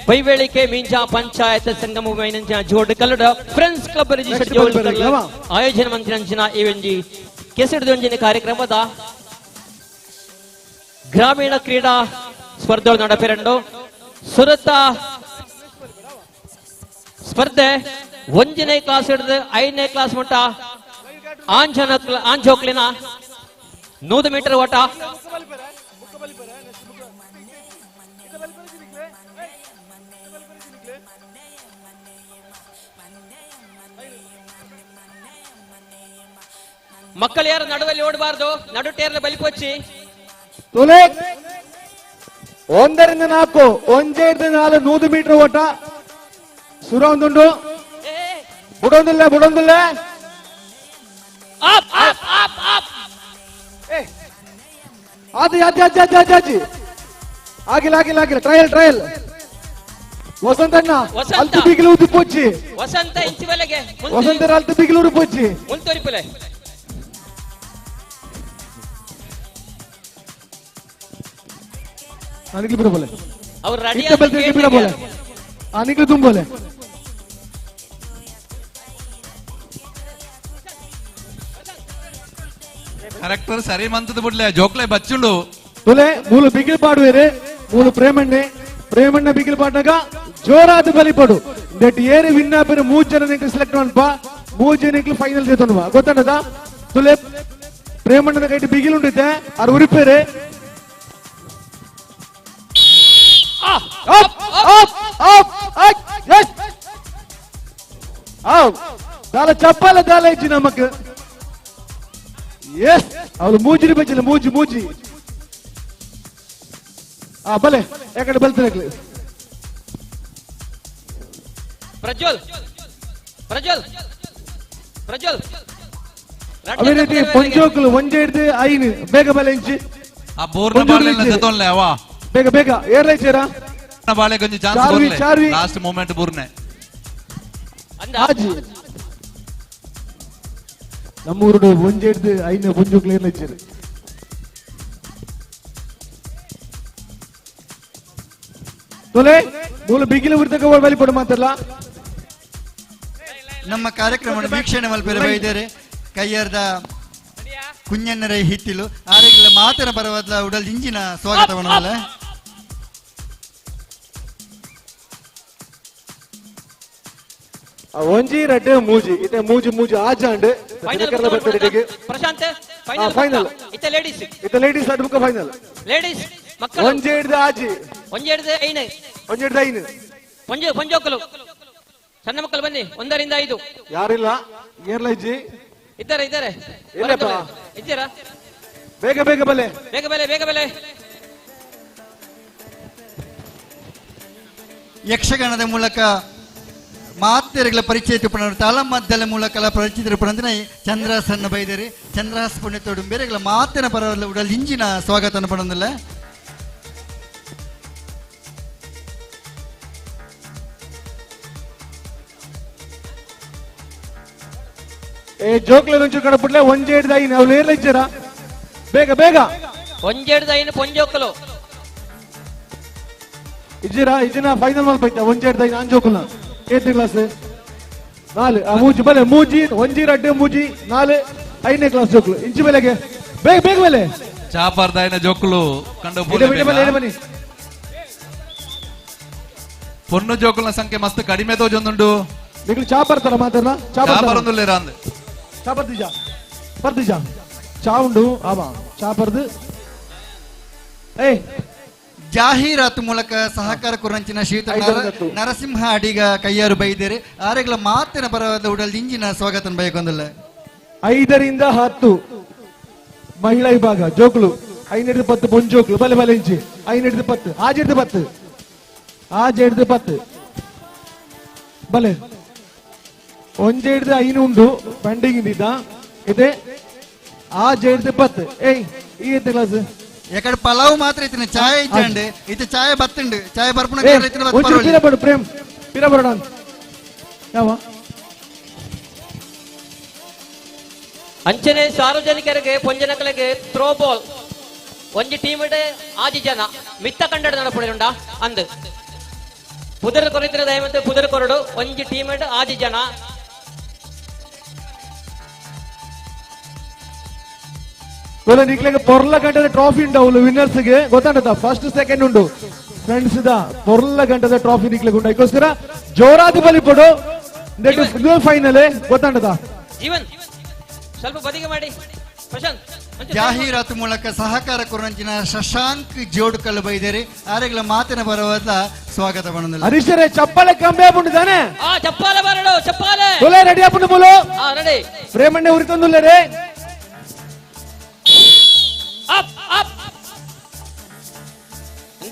ಪೈವೇಳಿಕೆ ಮೀಂಜಾ ಪಂಚಾಯತ್ ಸಂಗಮ ಮೈನಂಚಿನ ಜೋಡ್ ಕಲ್ಲಡ ಫ್ರೆಂಡ್ಸ್ ಕ್ಲಬ್ ರಿಜಿಸ್ಟರ್ ಆಯೋಜನೆ ಮಂಚಿನಂಚಿನ ಈ ಒಂಜಿ ಕೆಸಡಿದೊಂಜಿನ ಕಾರ್ಯಕ್ರಮದ ಗ್ರಾಮೀಣ ಕ್ರೀಡಾ ಸ್ಪರ್ಧೆ ನಡೆಪಿರಂಡು ಸುರತ ಸ್ಪರ್ಧೆ 1ನೇ ಕ್ಲಾಸ್ ಹಿಡಿದು 5ನೇ ಕ್ಲಾಸ್ ಮಟ್ಟ ಆಂಜೋಕ್ಲಿನ 100 ಮೀಟರ್ ಓಟ ಮಕ್ಕಳು ಯಾರು ನಡುವಲ್ಲಿ ಓಡಬಾರ್ದು ನಡು ಟೇರ್ನ ಬಲಿಪೊಚ್ಚಿ 1 ರಿಂದ 4 1 ಮೀಟರ್ ಓಟ ಸುರ ಒಂದುಂಡು ಬುಡೊಂದಿಲ್ಲ ಆಜಿ ಆಗಿಲ್ಲ ಟ್ರಯಲ್ ವಸಂತಣ್ಣ ಅಲ್ತು ಬಿಗಿಲು ಉದಿಪೊಚ್ಚಿ ವಸಂತ ಇಂಚಿ ಬಲೆಗೆ ವಸಂತರ ಅಲ್ತು ಬಿಗಿಲು ಉಡಿಪೊಚ್ಚಿ ಮುಂತೋರಿಪುಲೆ ಅನಿಕ್ಲು ಬಿಡಬೋಲೆ ಅವ್ರು ರೆಡಿ ಬಿಡಬೋಲೆ ಅನಿಕ್ಲು ತುಂಬೋಲೆ ಕರೆಕ್ಟರ್ ಸರಿ ಮಂತದ ಬಿಡ್ಲೆ ಜೋಕ್ಲೆ ಬಚ್ಚುಂಡು ತುಲೆ ಮೂಲು ಬಿಗಿಲ್ ಪಾಡುವೇರೆ ಮೂಲು ಪ್ರೇಮಣ್ಣ ಬಿಗಿಲ್ ಪಾಡ್ನಾಗ ಜೋರಾದ ಬಲಿಪಡು ದಟ್ ಏರಿ ವಿನ್ ಆಪೇರೆ 3 ಜನ ನಿಂಕ್ಲು ಸೆಲೆಕ್ಟ್ ಮಾಡ್ಪ 3 ಜನ ನಿಂಕ್ಲು ಫೈನಲ್ ಜೇತೋನ್ವಾ ಗೊತ್ತಣ್ಣದ ತುಲೆ ಪ್ರೇಮಣ್ಣನ ಕೈಟ್ ಬಿಗಿಲ್ ಉಂಡಿತೆ ಅವ್ರು ಉರಿಪೇರೆ ಚಪ್ಪಾಲ ದಾಲ ಇಚ್ಚಿ ನಮಕ್ ಎಸ್ ಅವಳು ಮೂಜಿರಿ ಬಚ್ಚಿಲ್ಲ ಮೂಜಿ ಬಲೆ ಯಾಕಡೆ ಬಲ್ತಾನೆ ಪ್ರಜ್ವಲ್ ಅದೇ ರೀತಿ ಪಂಚೋಕ್ಲು ಒಂಜೆ ಹಿಡ್ದು 5 ಬೇಗ ಬಲೆ ಇಂಚಿ ಆ ಬೋರ್ನ ಬಾಳೆಲ್ಲ ಜತೋನ್ಲೆ ಅವ ಬೇಗ ಏರ್ಲೈಚೇರ ಬಾಳೆ ಕೊಂಚ ಚಾನ್ಸ್ ಚಾರ್ವಿ ಲಾಸ್ಟ್ ಮೂಮೆಂಟ್ ಬೋರ್ನೆ ಆಜಿ ನಮ್ಮೂರುಡು ಒಂಜೆ ಹಿಡ್ದು 5 ಪಂಚೋಕ್ಲು ಏರ್ಲೈಚೇರ ತೊಲೆ ಮೂಲ ಬಿಗಿಲು ಉರ್ತಕ ಬಲಿಪಡು ಮಾತಲ್ಲ ನಮ್ಮ ಕಾರ್ಯಕ್ರಮ ವೀಕ್ಷಣೆ ಮಲ್ಪೆರೆ ಬೈದೇರೆ ಕೈಯರ್ದ ಕುഞ്ഞನ್ನರೈ ಹಿತ್ತಿಲು ಆರೆಗ್ಲ ಮಾತನ ಪರವಾದ ಉಡಲ್ ಇಂಜಿನ ಸ್ವಾಗತವನ್ನಲ್ಲ ಒಂಜಿ ರಡ್ಡೆ ಮೂಜಿ ಇತ್ತೆ ಮೂಜಿ ಮೂಜಿ ಆಜಾಂಡ್ ಪ್ರಶಾಂತ್ ಫೈನಲ್ ಇತ್ತೆ ಲೇಡೀಸ್ ಅಡ್ಬುಕ ಫೈನಲ್ ಲೇಡೀಸ್ ಮಕ್ಕಳು ಒಂಜಿ ಹಿಡ್ದ ಆಜಿ ಒಂಜಿ ಹಿಡ್ದು ಐನು ಒಂಜಿ ಹಿಡ್ದ ಐನು ಪೊಂಜೋಕಲು ಸಣ್ಣ ಮಕ್ಕಳು ಬನ್ನಿ 1 ರಿಂದ 5 ಯಾರಿಲ್ಲ ಏರ್ಲ ಇಜ್ಜಿ ಇದ್ದಾರೆ ಇದ್ದೀರಾ ಬೇಗ ಬೇಗ ಬಲೆ ಯಕ್ಷಗಾನದ ಮೂಲಕ ಮಾತೆರೆಗಳ ಪರಿಚಯ ತಿಪ್ಪನವರು ತಾಳಮದ್ದಲ ಮೂಲಕ ಪರಿಚಯ ಪಡಂದಿನ ಚಂದ್ರಾಸನ್ನ ಬೈದೇರಿ ಚಂದ್ರಾಸ ಪುಣ್ಯತೋಡು ಬೇರೆಗಳ ಮಾತಿನ ಪರವಲ್ಲ ಉಡಲ್ ಇಂಜಿನ ಸ್ವಾಗತ ಪಡಂದಿಲ್ಲ ಜೋಕ್ಲ ಒಂಚೂರು ಕಡಪುಟ್ಲೆ ಒಂಜಿ ಹಿಡ್ದ ಐನು ಅವ್ರು ಏರ್ಲ ಇಚ್ಚಾರ ಬೇಗ ಒಂಜಿ ಹಿಡ್ದ ಐನು ಪೊಂಜೋಕಲು ಇಜ್ಜಿನ ಫೈನಲ್ ಮಾಲ್ ಬೈತ ಒಂಜಿ ಹಿಡ್ದ ಐನು ಅಂಜೋಕಲ್ನ 8th ಕ್ಲಾಸ್ 4 ಮೂಜಿ ಬಲೆ ಮೂಜಿ ಒಂಜಿ ರಡ್ಡೆ ಮೂಜಿ 4 5ನೇ ಕ್ಲಾಸ್ ಜೋಕ್ಲು ಇಂಚು ಬೆಲೆಗೆ ಬೇಗ ಬೆಲೆ ಚಾಪರ್ದಾಯಿನ ಜೋಕ್ಲು ಕಂಡು ಬನ್ನಿ ಪೊನ್ನು ಜೋಕುಲ್ನ ಸಂಖ್ಯೆ ಮಸ್ತ್ ಕಡಿಮೆ ತೋಜೊಂದುಂಡು ನಿಕ್ಲು ಚಾಪರ್ತಾರ ಮಾತಾಡ ಚಾಪರೊಂದುಲ್ಲೇರ ಅಂದ್ ಬರ್ದಿಜ ಚಾ ಉಂಡು ಆವಾ ಚಾಪರ್ದು ಜಾಹೀರಾತು ಮೂಲಕ ಸಹಕಾರ ಕುರಂಚಿನ ಶ್ರೀಯುತ ನರಸಿಂಹ ಅಡಿಗ ಕೈಯಾರು ಬೈದೇರಿ ಆರೆಗಳ ಮಾತಿನ ಪರವಾದ ಉಡಲ್ ಇಂಜಿನ ಸ್ವಾಗತ ಬೈಕೊಂದಲ್ಲ 5 ರಿಂದ 10 ಮಹಿಳಾ ವಿಭಾಗ ಜೋಕ್ಲು 5 ಹಿಡಿದು 10 ಪೊಂಜೋಕ್ಲು ಬಲೆ ಇಂಚಿ 5 ಹಿಡಿದು 10 ಆಜ್ ಹಿಡಿದು 10 ಬಲೆ ಒಂಜಿ ಹಿಡಿದು 5 ಉಂಡು ಪೆಂಡಿಂಗ್ ಇದ್ದ ಇದೆ ಆಜ್ ಹಿಡಿದು 10 ಈ 8th ಕ್ಲಾಸ್ ಎಕಡೆ ಪಲಾವ್ ಮಾತ್ರ ಇತ್ತಿನ ಚಾಯ್ ಇಜ್ಜಂಡೆ ಇತ್ತೆ ಚಾಯ್ ಬತ್ತುಂಡು ಚಾಯ್ ಬರ್ಪುಣ ಪ್ರೇಮ್ ಪಿರಬರಡ ಯಾವ ಅಂಚನೆ ಸಾರ್ವಜನಿಕರಿಗೆ ಪೊಂಜನಕಲೆಗೆ ಥ್ರೋ ಬಾಲ್ ಒಂಜಿ ಟೀಮ್ ಆಜಿ ಜನ ಮಿತ್ತ ಕಂಡಡ ನಡಪುಂಡ ಅಂದ್ ಪುದರ್ ಕೊರಿತಿನ ದಯಮಂತ ಪುದರ್ ಕೊರಡು ಒಂಜಿ ಟೀಮ್ ಆಜಿ ಜನ ನಿಕ್ಲೆಗೆ ಪೊರ್ಲ ಗಂಟದ ಟ್ರಾಫಿ ಉಂಡು ವಿನ್ನರ್ಸ್ ಗೆ ಗೊತ್ತಾಂಡ ಫಸ್ಟ್ ಸೆಕೆಂಡ್ ಉಂಡು ಫ್ರೆಂಡ್ಸ್ ಪೊರ್ಲ ಗಂಟದ ಟ್ರಾಫಿ ನಿಕ್ಲೆಗೆ ಉಂಡು ಅದಕ್ಕೋಸ್ಕರ ಜೋರಾದಿ ಬಲಿಪಡು ಫೈನಲ್ ಗೊತ್ತಾಂಡದ ಜೀವನ್ ಸ್ವಲ್ಪ ಬದಿಗೆ ಮಾಡಿ ಪ್ರಶಾಂತ್ ಜಾಹೀರಾತು ಮೂಲಕ ಸಹಕಾರ ಕುರಂಚಿನ ಶಶಾಂಕ್ ಜೋಡ್ಕಲ್ ಬೈದೇರಿ ಆರೆಗಳ ಮಾತಿನ ಪರವಾದ ಸ್ವಾಗತ ಪಡಂದಿಲ್ಲ ಹರೀಶರೇ ಚಪ್ಪಲೆ ಕಂಬೆ ಆಪುಂಡು ಚಪ್ಪಾಲೆ ಬರಡು ಚಪ್ಪಾಲೆ ರೆಡಿ ಆಪುಂಡು ಮೂಲು ರೆಡಿ ಪ್ರೇಮಣ್ಣ ಉರಿತೊಂದುಲ್ಲ ರೇ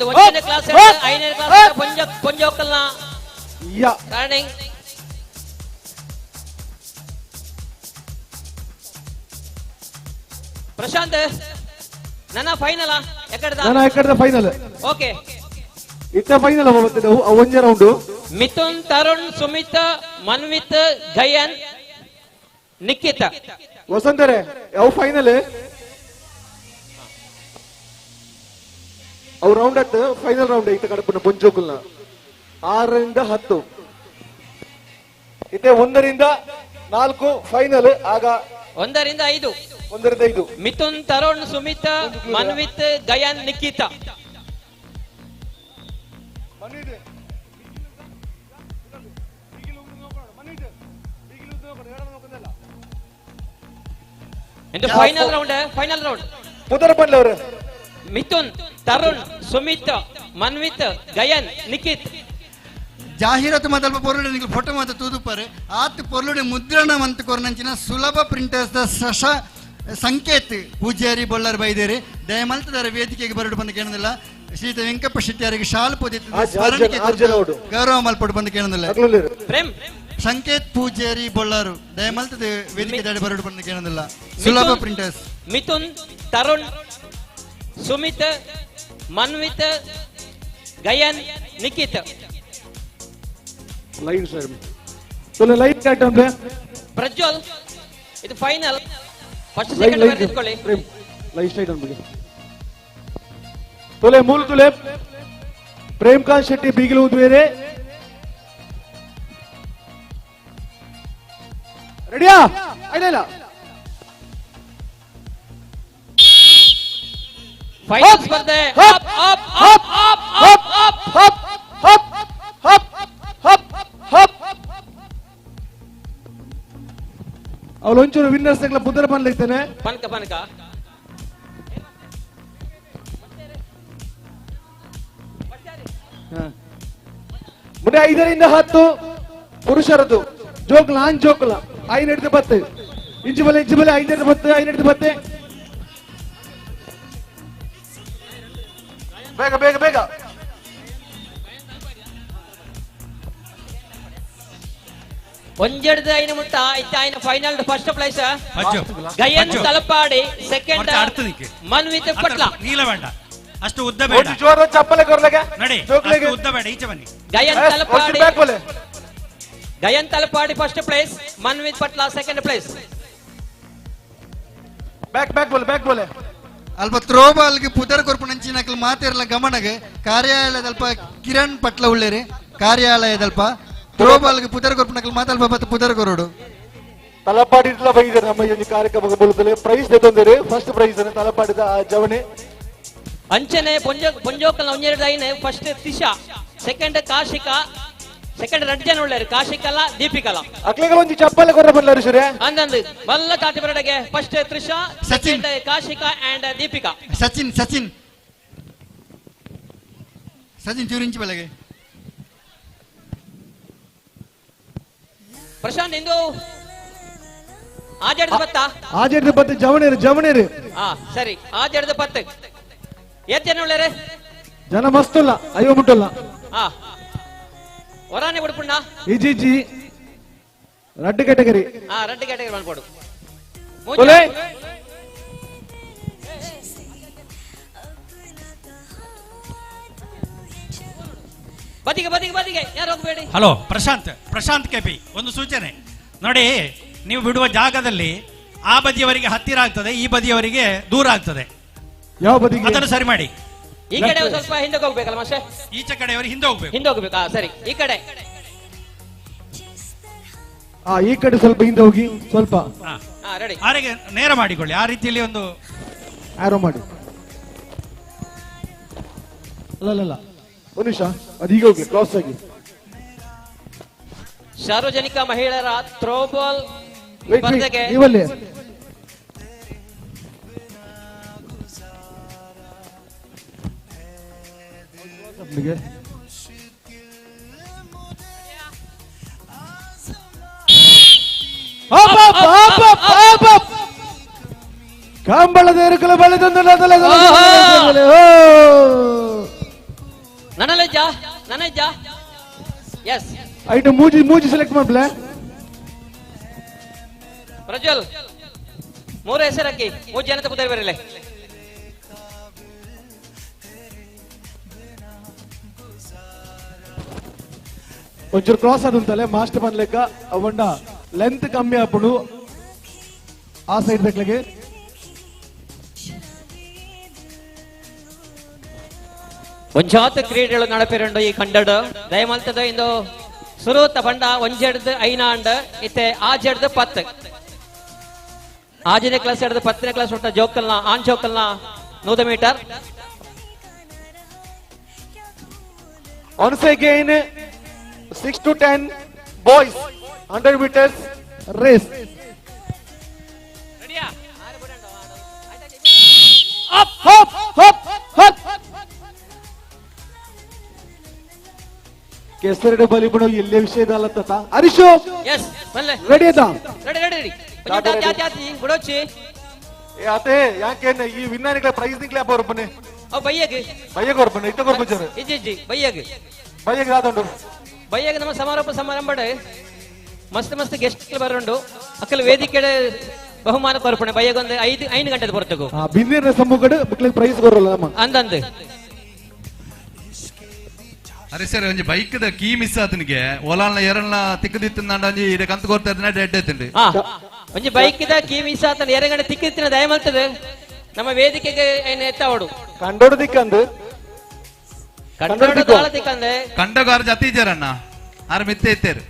ಒಂದನೇ ಕ್ಲಾಸ್ 5ನೇ ಕ್ಲಾಸ್ ಪೊಂಜೋಕಲ್ನ ರನ್ನಿಂಗ್ ಪ್ರಶಾಂತ್ ನನ್ನ ಫೈನಲ್ ಎಕಡದ ಫೈನಲ್ ಓಕೆ ಇತ್ತ ಫೈನಲ್ ಒಂಜೆ ರೌಂಡ್ ಮಿಥುನ್ ತರುಣ್ ಸುಮಿತ್ ಮನ್ವಿತ್ ಗಯನ್ ನಿಖಿತ್ ವಸಂತರೇ ಯಾವ ಫೈನಲ್ ಅವು ರೌಂಡ್ ಫೈನಲ್ ರೌಂಡ್ ಇತ್ತ ಕಡಪನ ಪೊಂಜೋಕಲ್ನ 6 ರಿಂದ 10 ಇತ್ತೆ 1 ರಿಂದ 4 ಫೈನಲ್ ಆಗ 1 ರಿಂದ 5 ಮಿಥುನ್ ತರುಣ್ ಸುಮಿತ್ ಮನ್ವಿತ್ ಗಯನ್ ನಿಖಿತ ಫೈನಲ್ ರೌಂಡ್ ಪುದರ್ ಬಂದ್ಲ ಅವರು ಮಿಥುನ್ ತರುಣ್ ಸುಮಿತ್ ಮನ್ವಿತ್ ಗಯನ್ ನಿಖಿತ್ ಜಾಹೀರಾತು ಮದಲ್ಪ ಪೊರ್ಲುಡೆ ನಿಕ್ಲು ಫೋಟೋ ಮಾತ ತೂದುಪಾರೆ ಆತ್ ಪೊರ್ಲುಡೆ ಮುದ್ರಣ ಮಂತ್ ಕೊರ್ನಂಚಿನ ಸುಲಭ ಪ್ರಿಂಟರ್ಸ್ ದ ಶಶ ಸಂಕೇತ್ ಪೂಜ್ಯಾರಿ ಬೊಳ್ಳಾರ್ ಬೈದೇರಿ ದಯಮಲ್ತದಾರ ವೇದಿಕೆಗೆ ಬರಡು ಬಂದು ಕೇಳೋದಿಲ್ಲ ಶ್ರೀತ ವೆಂಕಪ್ಪ ಶೆಟ್ಟಿಯವರಿಗೆ ಶಾಲು ಪೋದಿತ್ತು ಗೌರವ ಮಲ್ಪಟ್ಟು ಬಂದು ಕೇಳೋದಿಲ್ಲ ಸಂಕೇತ್ ಪೂಜ್ಯಾರಿ ಬೊಳ್ಳಾರು ದಯಮಲ್ತದ ವೇದಿಕೆ ದಾಡಿ ಬರಡು ಬಂದು ಕೇಳೋದಿಲ್ಲ ಸುಲಭ printers Mithun Tarun Sumith Manvith Gayan Nikhith line sir line cut ಅಂದ್ರೆ ಪ್ರಜ್ವಲ್ ಇದು ಫೈನಲ್ ಫಸ್ಟ್ ಸೆಕೆಂಡ್ ಬರೆದಿಟ್ಕೊಳ್ಳಿ ಲೈನ್ ಸ್ಟ್ರೈಟ್ ಅನ್ಬಿಡಿ ತುಲೆ ಮೂಲ ತುಲೆ ಪ್ರೇಮ್ಕಾಂತ್ ಶೆಟ್ಟಿ ಬೀಗಿಲು ಉದ್ವೇರೆ ರೆಡಿಯಾ ಇಲ್ಲ ಫೈನಲ್ ಸ್ಪರ್ಧೆ up up up up up up ಹಪ್ ಹಪ್ ಹಪ್ ಹಪ್ ಹಪ್ ಅವಳು ಒಂಚೂರು ವಿನ್ನರ್ಸ್ ಪುದರ್ ಬಂದ್ಲಿರ್ತೇನೆ ಪನಕ ಪನಕ ಮುಂದೆ 5ರಿಂದ 10 ಪುರುಷರದು ಜೋಕ್ಲ ಆನ್ ಜೋಕ್ಲ 5 ಇಂಚು ಬಲೆ 5 10 ಬೇಗ ಬೇಗ ಬೇಗ ಒಂಜೆಡ್ದು ಐನ ಮುಟ್ಟ ಇತ್ತ ಐನ final first place Gayan Talapady second Manvith Patla ನೀಲ ಬೇಡ ಅಷ್ಟು ಉದ್ದ ಬೇಡ ಜೋರ ಚಪ್ಪಲೆ ಕೊರ್ಲಗೆ ನಡಿ ಉದ್ದ ಬೇಡ ಈಚೆ ಬನ್ನಿ ಗಯನ್ ತಲಪಾಡಿ ಫಸ್ಟ್ ಪ್ಲೇಸ್ ಮನ್ವಿತ್ ಪಟ್ಲ ಸೆಕೆಂಡ್ ಪ್ಲೇಸ್ ಬ್ಯಾಕ್ ಬೋಲೆ ಅಲ್ಪ ಥ್ರೋಬಾಲ್ಗೆ ಪುದರ್ ಕೊರ್ಪುನಂಚಿನಕಲ್ ಮಾತಿರಲ ಗಮನಗೆ ಕಾರ್ಯಾಲಯದಲ್ಪ ಕಿರಣ್ ಪಟ್ಲ ಉಳ್ಳೇರಿ ಕಾರ್ಯಾಲಯದಲ್ಪ ಥ್ರೋಬಾಲ್ಗೆ ಪುದರ್ ಕೊರ್ಪುನಕಲ್ ಮಾತಲ್ಪ ಬತ್ತ ಪುದರ್ ಕೊರೋಡು ತಲಪಾಡಿಡ್ಲ ಬೈದರೆ ನಮ್ಮ ಈ ಕಾರ್ಯಕ್ರಮಕ್ಕೆ ಬರುತ್ತಲೆ ಪ್ರೈಸ್ ದೊಂದರೆ ಫಸ್ಟ್ ಪ್ರೈಸ್ ಅನ್ನು ತಲಪಾಡಿದ ಜವನೆ ಅಂಚನೆ ಪೊಂಜೋಕಲ್ ಒಂಜೆರಡು ಐನ ಫಸ್ಟ್ ತಿಶಾ ಸೆಕೆಂಡ್ ಕಾಶಿಕಾ ಸೆಕೆಂಡ್ ರೆಡ್ ಜನ ಉಳ್ಳೇರು ಕಾಶಿಕಲ ದೀಪಿಕಲ ಅಕ್ಲೆಗಳ ಒಂದು ಚಪ್ಪಲೆ ಕೊರ ಬಂದರು ಸರಿ ಅಂದಂದು ಮಲ್ಲ ತಾತಿ ಬರಡೆಗೆ first Trisha second Kashika and Deepika Sachin ಚೂರಿಂಚಿ ಬೆಳಗ್ಗೆ ಪ್ರಶಾಂತ್ ಇಂದು ಆಜಡ್ದು ಬತ್ತ ಜವನೇರು ಹಾ ಸರಿ ಆಜಡ್ದು ಪತ್ತು ಎಷ್ಟು ಜನ ಉಳ್ಳೇರೆ ಜನ ಮಸ್ತುಲ್ಲ ಅಯ್ಯೋ ಮುಟ್ಟಲ್ಲ ಹಾ ಒರಾನೆ ಬಿಡ್ಪುಣ್ಣ ಇಜಿ ರೆಡ್ ಕ್ಯಾಟಗರಿ ರೆಡ್ ಕ್ಯಾಟಗರಿ ಮಾಡ್ಕೊಡು ಬದಿಗೆ ಯಾರು ಹೋಗ್ಬೇಡಿ. ಹಲೋ ಪ್ರಶಾಂತ್ ಕೆಪಿ ಒಂದು ಸೂಚನೆ ನೋಡಿ, ನೀವು ಬಿಡುವ ಜಾಗದಲ್ಲಿ ಆ ಬದಿಯವರಿಗೆ ಹತ್ತಿರ ಆಗ್ತದೆ, ಈ ಬದಿಯವರಿಗೆ ದೂರ ಆಗ್ತದೆ. ಯಾವ ಬದಿಗೆ ಅದನ್ನು ಸರಿ ಮಾಡಿ. ಈ ಕಡೆ ಸ್ವಲ್ಪ ಹಿಂದಕ್ಕೆ ಹೋಗ್ಬೇಕಲ್ಲ ಮಾಸ್ಟರ್, ಈಚೆ ಕಡೆಯವರು ಹಿಂದೆ ಹೋಗ್ಬೇಕಾ? ಸರಿ, ಈ ಕಡೆ ಈ ಕಡೆ ಸ್ವಲ್ಪ ಹಿಂದೆ ಹೋಗಿ, ಸ್ವಲ್ಪ ರೆಡಿ. ಆರೆಗೆ ನೇರ ಮಾಡಿಕೊಳ್ಳಿ, ಆ ರೀತಿಯಲ್ಲಿ ಒಂದು ಆರೋ ಮಾಡಿ. ಅಲ್ಲ ಒಂದು ನಿಮಿಷ, ಅದು ಈಗ ಹೋಗಿ ಕ್ರಾಸ್ ಆಗಿ. ಸಾರ್ವಜನಿಕ ಮಹಿಳೆಯರ ಥ್ರೋಬಾಲ್ ಸ್ಪರ್ಧೆಗೆ ನೀವಲ್ಲಿ ಕಂಬಳದ ಎರಕಲ ಬಳೆದೊಂದು ನನಜ್ಜ ಎಸ್ ಐಟು ಮೂಜಿ ಸೆಲೆಕ್ಟ್ ಮಾಡ್ಲೇ. ಪ್ರಜ್ವಲ್ 3 ಹೆಸರಕ್ಕಿ 3 ಜನತೆ ಪುದರ್ ಬರಲೆ. ಒಂಚೂರು ಕ್ರಾಸ್ ಆದಂತಲೆ ಮಾಸ್ಟರ್ ಬಂದ್ಲೆಕ್ಕ ಅವಂಡ ಲೆಂತ್ ಕಮ್ಮಿ ಆಪುಡು ಆ ಸೈಡ್ ಬೇಕ್ಲೆಗೆ. ಒಂಜಾತ ಕ್ರೀಡೆಗಳು ನಡಪೆರಂಡು ಈ ಕಂಡಡು ದಯಮಲ್ತದ ಇಂದು ಸುರೂತ ಬಂಡ ಒಂಜೆಡ್ದು ಐನಾಂಡ್ ಇತ್ತೆ ಆಜೆಡ್ದು 10 ಆಜನೇ ಕ್ಲಾಸ್ ಹಿಡಿದು 10ನೇ ಕ್ಲಾಸ್ ಹೊಟ್ಟ ಜೋಕಲ್ನ on ಜೋಕಲ್ನ 100 metre. Once again 6 to 10 boys 100 meters race. Up hop hop hop. ಕೆಸರಡೆ ಬಲಿಬಿಡು ಎಲ್ಲೇ ವಿಷಯದ ಅಲ್ಲತ್ತ ಹರೀಶು. ಎಸ್ ಬಲ್ಲೆ ರೆಡಿ ಅದಾ? ರೆಡಿ ಜಾತಿ ಬಿಡೋಚಿ ಏ ಆತೆ ಯಾಕೆ ಈ ವಿಜ್ಞಾನಿಗಳ ಪ್ರೈಸ್ ನಿಕ್ಲೆ ಅಪ್ಪ ಬನ್ನಿ. ಬಯ್ಯಗೆ ಬನ್ನಿ ಇತ್ತ ಕೊರ್ಬಜಾರ ಇಜ್ಜಿ ಬಯ್ಯಗೆ ಆದಂಡು ಬಯ್ಯಗೆ ನಮ್ಮ ಸಮಾರಂಭ ಮಸ್ತ್ ಗೆಸ್ಟ್ ಬರೋಂಡು ಅಕ್ಕಲ್ ವೇದಿಕೆ ಬಹುಮಾನ ಕೊರ್ಪಣೆ ಬಯ್ಯಗೊಂದು 5 ಗಂಟೆ ಬರ್ತಗು ಬಿಂದಿರ ಸಮ್ಮುಗಡು ಮಕ್ಕಳಿಗೆ ಪ್ರೈಸ್ ಬರೋಲ್ಲ ನಮ್ಮ ಅಂದಂದು. ಅರೆ ಸರ್ ಒಂಜಿ ಬೈಕ್ ದ ಕೀ ಮಿಸ್ ಆತನಿಗೆ ಒಲಾಲ್ನ ಎರಲ್ನ ತಿಕ್ಕದಿತ್ತಂಡ ಒಂಜಿ ಇಡೆ ಕಂತು ಕೊರ್ತಾರನ ಡೆಡ್ ಐತಂಡಿ. ಒಂಜಿ ಬೈಕ್ ದ ಕೀ ಮಿಸ್ ಆತನ ಎರಗಡೆ ತಿಕ್ಕಿತ್ತಿನ ದಯಮಲ್ತದೆ ನಮ್ಮ ವೇದಿಕೆಗೆ ಏನು ಎತ್ತಾವಡು ಕಂಡೋಡು ದಿಕ್ಕಂದು ಕಂಡಗಾರ ಜತಿ ಇದ್ದಾರಣ್ಣ ಆರು ಮಿತ್ತೆ ಇತ್ತೇರು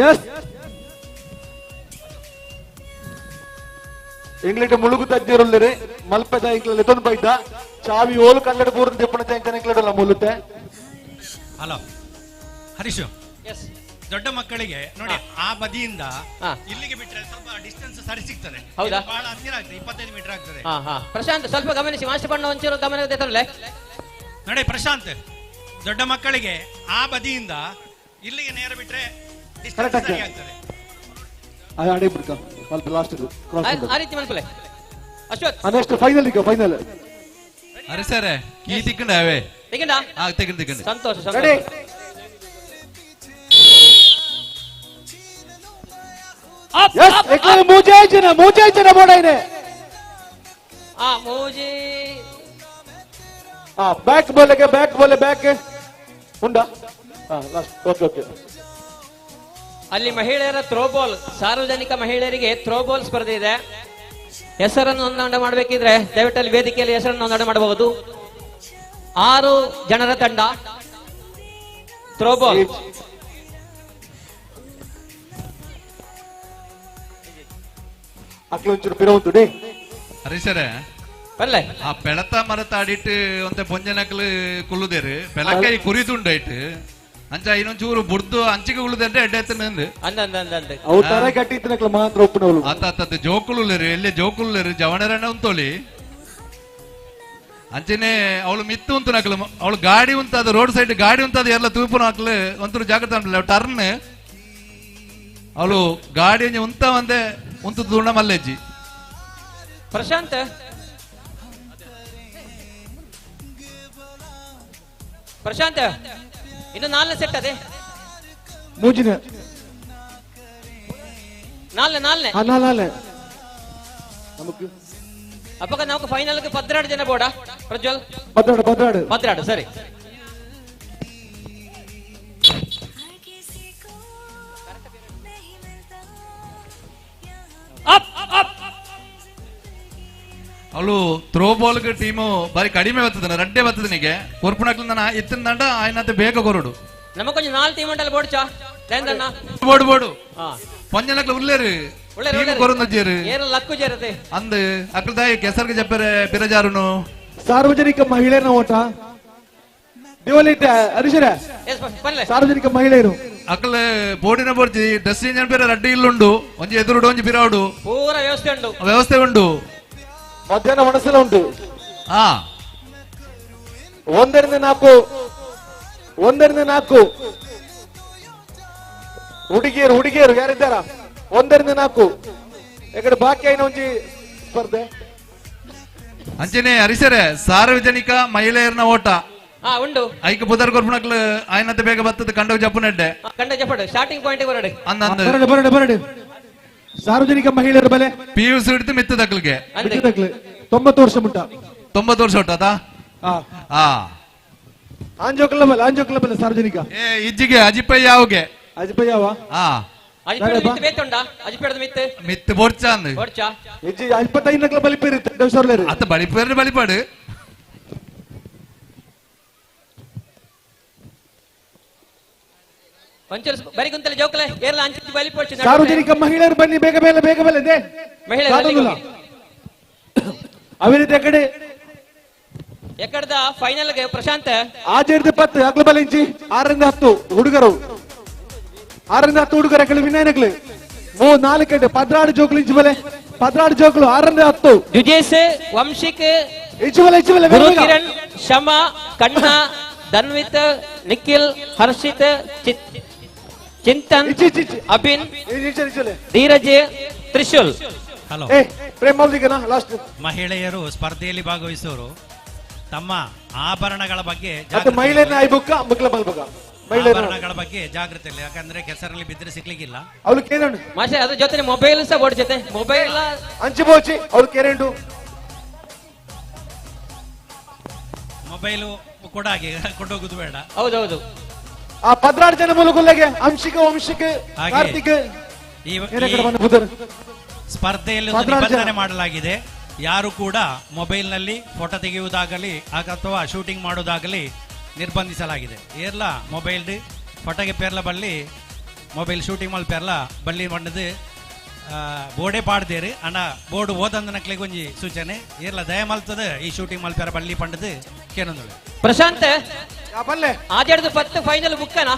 ಎಸ್ ಇಂಗ್ಲಿಟ್ ಮುಳುಗು ತಜ್ಞರುಳ್ಳರೆ ಮಲ್ಪದ ಇಂಗ್ಲ ಎತ್ತೊಂದು ಬೈದ ಚಾವಿ ಓಲು ಕನ್ನಡ ಪೂರ್ಣ ದಿಪ್ಪಣ ಇಂಗ್ಲಡಲ್ಲ ಮುಲ್ಲುತ್ತೆ. ಹಲೋ ಹರೀಶು, ದೊಡ್ಡ ಮಕ್ಕಳಿಗೆ ನೋಡಿ ಆ ಬದಿಯಿಂದ ಇಲ್ಲಿಗೆ ಬಿಟ್ರೆ ಸ್ವಲ್ಪ ಡಿಸ್ಟೆನ್ಸ್ ಸರಿ ಸಿಗ್ತದೆ. ಹೌದಾ? ಬಹಳ ಹತ್ತಿರ ಆಗ್ತದೆ, 25 ಮೀಟರ್ ಆಗ್ತದೆ. ಪ್ರಶಾಂತ್ ಸ್ವಲ್ಪ ಗಮನಿಸಿ, ಮಾಸ್ಟರ್ ಬಣ್ಣ ಒಂಚೂರು ಗಮನ ತರಲೆ ನೋಡಿ ಪ್ರಶಾಂತ್, ದೊಡ್ಡ ಮಕ್ಕಳಿಗೆ ಆ ಬದಿಯಿಂದ ಇಲ್ಲಿಗೆ ನೇರ ಬಿಟ್ರೆ ಡಿಸ್ಟೆನ್ಸ್ ಸರಿ ಆಗ್ತದೆ. ಆ ರೀತಿ ಮಲ್ಪಲೆ ಅಶ್ವಥ್ ನೆಕ್ಸ್ಟ್ ಫೈನಲ್ ಈಗ ಫೈನಲ್ ಅರೆ ಸರ್ ಈ ತಿಕ್ಕಂಡವೇ ತೆಗಿಂಡ ತೆಗಿಂಡ ಸಂತೋಷ ಮೂಜೆ ಜನ ಬೋಡಾಯಿನೆ ಮೂಜಿ ಬ್ಯಾಕ್ ಬೋಲೆ ಬ್ಯಾಕ್ ಉಂಡಾ ಓಕೆ ಓಕೆ. ಅಲ್ಲಿ ಮಹಿಳೆಯರ ಥ್ರೋಬಾಲ್, ಸಾರ್ವಜನಿಕ ಮಹಿಳೆಯರಿಗೆ ಥ್ರೋಬಾಲ್ ಸ್ಪರ್ಧೆ ಇದೆ. ಹೆಸರನ್ನು ನೋಂದಣಿ ಮಾಡಬೇಕಿದ್ರೆ ದಯವಿಟ್ಟು ಅಲ್ಲಿ ವೇದಿಕೆಯಲ್ಲಿ ಹೆಸರನ್ನು ನೋಂದಣಿ ಮಾಡಬಹುದು. 6 ಜನರ ತಂಡ ಥ್ರೋಬಾಲ್. ಹರೀಶರೇ ಆ ಪೆಳತ ಮರತಾಡಿಟ್ಟು ಒಂತೆ ಪೊಂಜನಕಲು ಕುಲ್ಲುದೇರು ಪೆಲಕೈ ಕುರಿದುಂಡಾಯ್ತು ಅಂಚ ಇನ್ನೊಂಚೂರು ಬುಡ್ದು ಅಂಚಿಗೆ ಉಳಿದ್ರೆ ಎಡ್ಡೆತ್ತನಂದು ಮಾತ್ರ ಆತ ಜೋಕುಳುಲೇರು ಎಲ್ಲಿ ಜೋಕುಳುಲೇರು ಜವಣರಣ್ಣ ಉಂತೋಳಿ ಅಂಚನೆ ಅವಳು ಮಿತ್ತು ಉಂಟು ನಕಲು ಅವಳು ಗಾಡಿ ಉಂಟದ ರೋಡ್ ಸೈಡ್ ಗಾಡಿ ಉಂಟದ ಎಲ್ಲ ತೂಪು ಹಾಕ್ಲು ಒಂತೂರು ಜಾಗ್ರತೆ ಟರ್ನ್ ಅವಳು ಗಾಡಿ ಉಂತ ಒಂದೇ ಉಂತು ದುಣ್ಣ ಮಲ್ಲೆಜ್ಜಿ. ಪ್ರಶಾಂತ್ ಪ್ರಶಾಂತ್ ಇನ್ನು 4ನೇ ಸೆಟ್ ಅದೇ ಮೂಜಿನ 4ನೇ നമുക്ക് അപ്പൊ നമുക്ക് ഫൈനലിക്ക് 16 ജന പോടാ പ്രജ്വൽ. പത്രാട് സരി. ಅವಳು ಥ್ರೋ ಬಾಲ್ ಟೀಮು ಬಾರಿ ಕಡಿಮೆ ಬರ್ತದೆ, ರಡ್ಡೆ ಬರ್ತದೆ ನಿಗೆ ಕೊರ್ಪುಣಕ್ಲ ನಾನು ಎತ್ತಿನ ದಂಡ ಆಯ್ನಂತೆ ಬೇಗ ಕೊರಡು ನಮಕೊಂಚ 4 ಟೀಮ್ ಉಂಟಲ್ಲ ಬೋಡ್ಚಾ ಲೇಂದಣ್ಣ ಬೋಡು ಪೊಂಜನಕ್ಲ ಉಲ್ಲೇರು ಕೊರೊಂದಜ್ಜೇರು ಏರ ಲಕ್ಕು ಜೇರತೆ ಅಂದ್ ಅಕ್ಲದಾಯಿ ಕೆಸರ್ಗೆ ಜಪ್ಪರೆ ಪಿರಜಾರುನು ಸಾರ್ವಜನಿಕ ಮಹಿಳೆಯರ ಓಟ ಹರೀಶರ ಸಾರ್ವಜನಿಕ ಮಹಿಳೆಯರು ಅಕ್ಲ ಬೋರ್ಡಿನ ಬೋರ್ಜಿ ಡ್ರೆಸ್ಸಿಂಗ್ ಬೇರೆ ರಡ್ಡಿ ಇಲ್ಲುಂಡು ಒಂಜಿ ಎದುರುಡು ಒಂಜಿ ಪಿರಾಡು ಪೂರ ವ್ಯವಸ್ಥೆ ಉಂಡು ಮಧ್ಯಾಹ್ನ ಮನಸ್ಸೆಲ್ಲ ಉಂಟು. 1ರಿಂದ 4 ಹುಡುಗಿಯರು ಯಾರಿದ್ದಾರ 1ರಿಂದ 4 ಯಾಕಡೆ ಬಾಕಿ ಐನ ಒಂಜಿ ಸ್ಪರ್ಧೆ ಅಂಚನೆ ಹರಿಸರೆ ಸಾರ್ವಜನಿಕ ಮಹಿಳೆಯರನ ಓಟ ಉಂಡು ಐಕ ಬುಧರ್ ಕೊರ್ಪುಣಕ್ಲು ಆಯ್ನಂತೆ ಬೇಗ ಬರ್ತದೆ ಕಂಡ ಜಪ್ಪುನಡ್ಡೆ ಸ್ಟಾರ್ಟಿಂಗ್ ಪಾಯಿಂಟ್ ಬರಡೆ ಬರಡೆ ಸಾರ್ವಜನಿಕ ಮಹಿಳೆಯರ ಬೆಲೆ PUC ಹಿಡಿದು ಮಿತ್ತದಕ್ಲಿಗೆ 90 ವರ್ಷ ಮುಟ್ಟ 90 ವರ್ಷ ಹೊಟ್ಟದ ಆಂಜೋಕ್ಲ ಬೆಲೆ ಸಾರ್ವಜನಿಕ ಇಜ್ಜಿಗೆ ಅಜಿಪಯ್ಯ ಯಾವಗೆ ಅಜಿಪಯ್ಯವ ಮಿತ್ತು ಬೋರ್ಚಾಂದ್ ಇಜ್ಜಿ 25 ಬಲಿಪೇರು ಅತ್ತ ಬಲಿಪೇರು ಬಲಿಪಾಡು ಸಾರ್ವಜನಿಕ ಮಹಿಳೆಯರು ಬನ್ನಿ ಬೇಗ ಬೇಲೆ ಅವಿನಿತ ಎಕಡೆದ ಫೈನಲ್ ಗೆ ಪ್ರಶಾಂತ್ ಆಚರಿದ 10 ಅಕ್ಲ ಬಲ ಇಂಚಿ 6ರಿಂದ 10 ಹುಡುಗರು 6ರಿಂದ 10 ಹುಡುಗರು ಅಕಡೆ ವಿನಯನಕ್ಲೆ 4 ಕಡೆ 16 ಜೋಕ್ಲು ಇಂಚಿ ಬಲೆ 16 ಜೋಕ್ಲು 6ರಿಂದ 10 ಯುಜೇಶ್ ವಂಶಿಕ್ ಇಂಚಿ ಬಲೆ ಕಿರಣ್ ಶಮಾ ಕಣ್ಣ ಧನ್ವಿತ್ ನಿಖಿಲ್ ಹರ್ಷಿತ್ ಚಿಂತನ್ ಅಭಿನ್ ಧೀರಜ್ ತ್ರಿಶೂಲ್. ಹಲೋ ಮಹಿಳೆಯರು ಸ್ಪರ್ಧೆಯಲ್ಲಿ ಭಾಗವಹಿಸುವವರು ತಮ್ಮ ಆಭರಣಗಳ ಬಗ್ಗೆ ಆಭರಣಗಳ ಬಗ್ಗೆ ಜಾಗೃತಿ ಇಲ್ಲ, ಯಾಕಂದ್ರೆ ಕೆಸರಲ್ಲಿ ಬಿದ್ದರೆ ಸಿಗ್ಲಿಕ್ಕಿಲ್ಲ. ಮಾಷೆ ಅದ್ರ ಜೊತೆ ಮೊಬೈಲ್ ಸಹ ಓಡಿಸುತ್ತೆ, ಮೊಬೈಲ್ ಹಂಚಿಬೋಚಿ ಅವ್ರು ಕೇರೇಂಡು ಮೊಬೈಲು ಕೂಡ ಹಾಗೆ ಕೊಂಡೋಗುದು ಬೇಡ. ಹೌದೌದು. ಆ 16 ಜನ ಮೂಲಗುಲ್ಲೆಗೆ ವಂಶಿಕ ಕಾರ್ತಿಕ್ ಈ ಸ್ಪರ್ಧೆಯಲ್ಲಿ ನಿಬಂಧನೆ ಮಾಡಲಾಗಿದೆ. ಯಾರು ಕೂಡ ಮೊಬೈಲ್ನಲ್ಲಿ ಫೋಟೋ ತೆಗೆಯುವುದಾಗಲಿ ಅಥವಾ ಶೂಟಿಂಗ್ ಮಾಡೋದಾಗಲಿ ನಿರ್ಬಂಧಿಸಲಾಗಿದೆ. ಏರ್ಲ ಮೊಬೈಲ್ ಫೋಟೋಗೆ ಪೇರ್ಲ ಬಳ್ಳಿ ಮೊಬೈಲ್ ಶೂಟಿಂಗ್ ಮಲ್ ಪೇರ್ಲ ಬಳ್ಳಿ ಮಣ್ಣದು ಬೋರ್ಡೇ ಪಾಡ್ದೇರು ಅಣ್ಣ ಬೋರ್ಡ್ ಓದಂದನಕ್ಲಿಗೆ ಒಂಜಿ ಸೂಚನೆ ಏರ್ಲ ದಯ ಮಲ್ತದ ಈ ಶೂಟಿಂಗ್ ಮಲ್ಪೇರ ಬಳ್ಳಿ ಪಂಡದು ಕೇನೊಂದು ಪ್ರಶಾಂತ್ ಆಜಾಡ್ದು 10 ಫೈನಲ್ ಬುಕ್ಕನಾ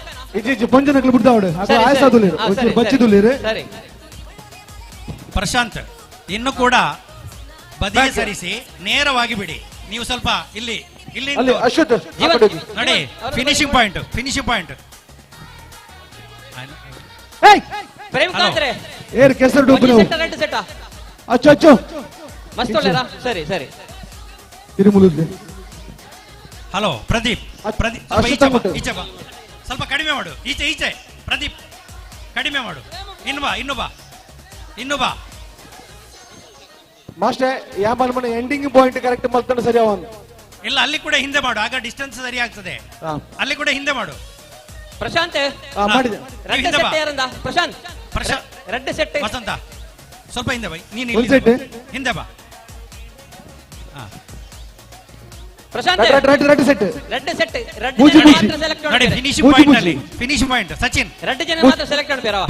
ಪಂಜನಕ್ಲು ಬಿಡ್ತಾವಡು ಬಚ್ಚಿದುಲ್ಲಿರು. ಸರಿ ಪ್ರಶಾಂತ್ ಇನ್ನು ಕೂಡ ಬದಿಗೆ ಸರಿಸಿ ನೇರವಾಗಿ ಬಿಡಿ. ನೀವು ಸ್ವಲ್ಪ ಇಲ್ಲಿ ಇಲ್ಲಿ ನೋಡಿ ಫಿನಿಶಿಂಗ್ ಪಾಯಿಂಟ್ ಪ್ರೇಮ್ ಕಾಂತ್ರೆ ಏರ್ ಕೆಸರು ಡೂಬ್ರು ರೆಡ್ ಸೆಟ್ ಅಚ್ಚು ಮಸ್ತ್ ಒಳ್ಳೆರಾ. ಸರಿ ಸರಿ ತಿರುಮುಲುದ್ದೆ. ಹಲೋ ಪ್ರದೀಪ್ ಈಚೆ ಬಾ ಸ್ವಲ್ಪ ಕಡಿಮೆ ಮಾಡು. ಈಚೆ ಪ್ರದೀಪ್ ಕಡಿಮೆ ಮಾಡು. ಇನ್ನು ಬಾ ಮಾಸ್ಟರ್ ಯಾಮಲ್ ಮನೆ ಎಂಡಿಂಗ್ ಪಾಯಿಂಟ್ ಕರೆಕ್ಟ್ ಮಲ್ತಾನೆ ಸರಿ ಅವನು ಇಲ್ಲ ಅಲ್ಲಿ ಕೂಡ ಹಿಂದೆ ಮಾಡು, ಆಗ ಡಿಸ್ಟೆನ್ಸ್ ಸರಿ ಆಗ್ತದೆ. ಅಲ್ಲಿ ಕೂಡ ಹಿಂದೆ ಮಾಡು. ಪ್ರಶಾಂತ್ ಮಾಡಿದೆ ರೆಡ್ ಸೆಟ್ ಯಾರಂದ? ಪ್ರಶಾಂತ್ ರೆಡ್ ಸೆಟ್ ವಸಂತ ಸ್ವಲ್ಪ ಹಿಂದೆ ಬೈ. ನೀನು ಹಿಂದೆ ಬಾ. ಪ್ರಶಾಂತ್ ರೆಡ್ ಸೆಟ್ ಮಾತ್ರ ಸೆಲೆಕ್ಟ್ ನೋಡಿ. ಫಿನಿಶಿಂಗ್ ಪಾಯಿಂಟ್ ಸಚಿನ್ ರೆಡ್ ಜನ ಮಾತ್ರ ಸೆಲೆಕ್ಟ್ ಮಾಡ್ಬೇರಾ?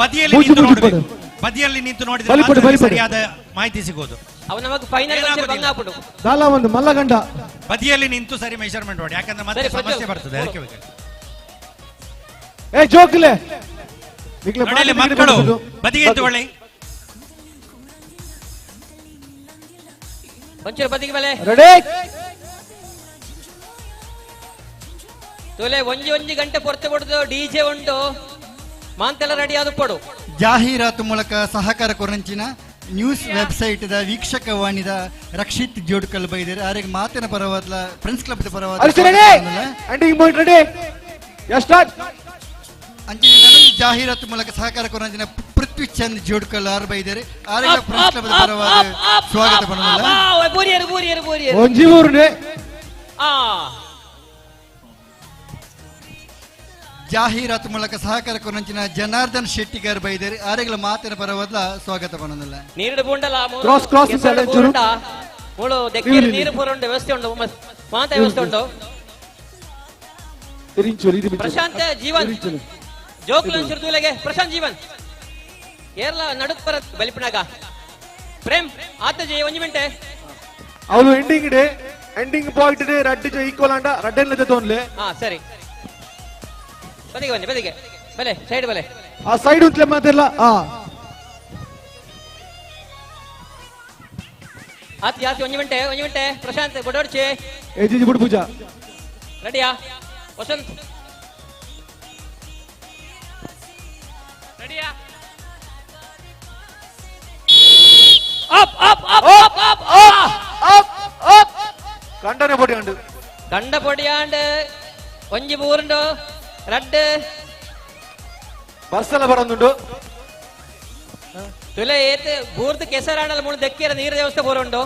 ಬದಿಯಲ್ಲಿ ನಿಂತು ನೋಡಿದ್ರೆ ಸರಿಯಾದ ಮಾಹಿತಿ ಸಿಗೋದು. ಅವ ನಮಗೆ ಫೈನಲ್ ಬಂಗ ಹಾಕ್ಬಿಡು. ದಾಲ ಒಂದು ಮಲ್ಲಗಂಡ ಬದಿಯಲ್ಲಿ ನಿಂತು ಸರಿ ಮೆಜರ್ಮೆಂಟ್ ಮಾಡಿ, ಯಾಕಂದ್ರೆ ಮತ್ತೆ ಸಮಸ್ಯೆ ಬರ್ತದೆ. ಅದಕ್ಕೆ ಏ ಜೋಕ್ಲೆ ಮಕ್ಕಳು ಬದಿಗೆ ಎತ್ತುಕೊಳ್ಳಿ. ಒಂಚೂರು ಬದಿಗೆ ಬಲೆ ರೆಡಿ ತೋಲೆ ಒಂಜಿ ಗಂಟೆ ಪೊರ್ತು ಕೊಡುದು ಡಿಜೆ ಉಂಟು ಮಾಂತೆಲ್ಲ ರೆಡಿ ಆದ ಕೊಡು. ಜಾಹೀರಾತು ಮೂಲಕ ಸಹಕಾರ ಕೊರಂಚಿನ ನ್ಯೂಸ್ ವೆಬ್ಸೈಟ್ ದ ವೀಕ್ಷಕ ವಾಣಿದ ರಕ್ಷಿತ್ ಜೋಡ್ಕಲ್ ಬೈದರೆ ಆರಿಗೆ ಮಾತಿನ ಪರವಾದ ಫ್ರೆಂಡ್ಸ್ ಕ್ಲಬ್ ಪರವಾದ ಅಂಚಿನ ಜಾಹೀರಾತು ಮೂಲಕ ಸಹಕಾರ ಕೊರಂಚಿನ ಪೃಥ್ವಿ ಚಂದ್ ಜೋಡ್ಕಲ್ ಆರ್ ಬೈದರೆ ಆರಿಗೆ ಫ್ರೆಂಡ್ಸ್ ಕ್ಲಬ್ ಪರವಾದ ಸ್ವಾಗತ ಜಾಹೀರಾತು ಮೂಲಕ ಸಹಕಾರ ಕೊರಂಚಿನ ಜನಾರ್ದನ್ ಶೆಟ್ಟಿಗಾರ್ ಬೈದರೆ ಆರೆಗಳ ಮಾತಿನ ಪರವಾದ ಸ್ವಾಗತ ಪನ್ನಲ್ಲ. ನೀರು ಬುಂಡಲ ನೀರು ಪೂರುಂಡು ವ್ಯವಸ್ಥೆ ಉಂಟು, ಮಾತ ವ್ಯವಸ್ಥೆ ಉಂಟು. ಪ್ರಶಾಂತ್ ಜೀವನ್ ಜೋಕ್ಲಗೆ ಪ್ರಶಾಂತ್ ಜೀವನ್ ಏರ್ಲ ನಡುಕ್ ಬರ ಬಲಿಪಿನಾಗ ಪ್ರೇಮ್ ಆತ ಜಿ ಒಂಜಿ ಮಿಂಟೆ ಅವಳು ಎಂಡಿಂಗ್ ಪಾಯಿಂಟ್ ರೆಡ್ ಈಕ್ವಲ್ ಅಂಡ ರೆಡ್ ಎಲ್ಲ ತೋನ್ಲೆ. ಸರಿ ಬದಿಗೆ ಬನ್ನಿ, ಬದಿಗೆ ಬಲೆ ಸೈಡ್ ಬಲೆ ಆ ಸೈಡ್ ಉಂಟ್ಲೆ ಮಾತಿಲ್ಲ. ಆತಿ ಒಂಜಿ ಮಿಂಟೆ ಪ್ರಶಾಂತ್ ಬಡೋಡ್ಚಿ ಏಜಿ ಬುಡ್ ಪೂಜಾ ರೆಡಿಯಾ? ವಸಂತ್ ರೆಡಿಯಾ? Up up up up up up up ಕಂಡನೆ പൊടിയാണ്ട് കണ്ട പൊടിയാണ്ട് ಒಂಜಿ ಮೂರುಂಡು ರೆಡ್ ಬಸ್ಸೆಲ್ಲ ಬರೋದುಂಟು. ತುಲೆ ಏತ್ ಬೂರ್ದು ಕೆಸರಾಣಲ್ ಮುಳು ದಕ್ಕಿರ ನೀರು ವ್ಯವಸ್ಥೆ ಬರೋಂಡು.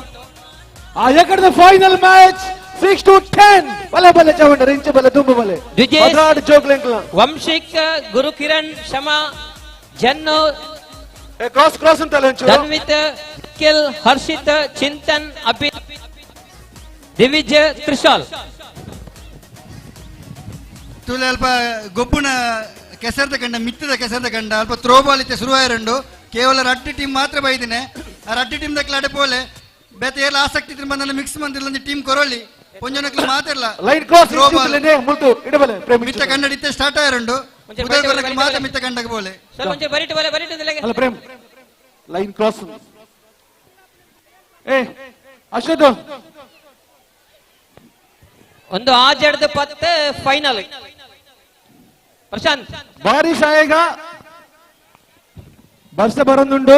ಆ ಯಕಡೆ ಫೈನಲ್ ಮ್ಯಾಚ್ 6-10 ಬಲೆ ಚವಂಡ ರಿಂಚ ಬಲೆ ತುಂಬು ಬಲೆ ಭದ್ರಾಡ್ ಜೋಗ್ಲೆಂಕ್ಲ ವಂಶಿಕ್ ಗುರು ಕಿರಣ್ ಶಮಾ ಜನ್ನು ಕ್ರಾಸ್ ಅಂತಲ್ಲ ಒಂಚೂರು ಧನ್ವಿತ್ ಕಿಲ್ ಹರ್ಷಿತ್ ಚಿಂತನ್ ಅಭಿ ದಿವಿಜ್ ತ್ರಿಶಾಲ್ ತುಲೆ ಅಲ್ಪ ಗೊಬ್ಬುನ ಕೆಸರದ ಕಂಡ ಮಿತ್ತದ ಕೆಸರದ ಕಂಡ ಅಲ್ಪ ಥ್ರೋಬಾಲ್ ಇತ್ತೆ ಶುರುವಾಯರಂಡು ಕೇವಲ ರಡ್ಡು ಟೀಮ್ ಮಾತ್ರ ಬೈದಿನೆ. ಆ ರಡ್ಡು ಟೀಮ್ ದಕ್ಲ ಅಡೆ ಪೋಲೆ ಬೇತೆ ಎಲ್ಲ ಆಸಕ್ತಿ ಇದ್ರೆ ಬಂದಲ್ಲ ಮಿಕ್ಸ್ ಮಂದಿಲ್ಲ ಟೀಮ್ ಕೊರೊಳ್ಳಿ ಪೊಂಜನಕ್ಲ ಮಾತಿರಲ್ಲ ಲೈನ್ ಕ್ರಾಸ್ ಥ್ರೋಬಾಲ್ ಮುಲ್ತು ಇಡಬಲೆ ಮಿತ್ತ ಕಂಡಡಿತ್ತೆ ಸ್ಟಾರ್ಟ್ ಆಯರಂಡು ಉದಯಗೊರಕ್ಕೆ ಮಾತ್ರ ಮಿತ್ತ ಕಂಡಕ್ಕೆ ಬೋಲೆ ಸರ್ ಒಂಚೆ ಬರಿಟ್ ದಿಲೆಗೆ ಅಲ್ಲ ಪ್ರೇಮ್ ಲೈನ್ ಕ್ರಾಸ್ ಏ ಅಶ್ವಥ್ ಒಂದು ಆಜಡ್ದು 10 ಫೈನಲ್ ಪ್ರಶಾಂತ್ ಬಾರಿಶ್ ಆಯೇಗ ಬರ್ಸ ಬರೋದುಂಡು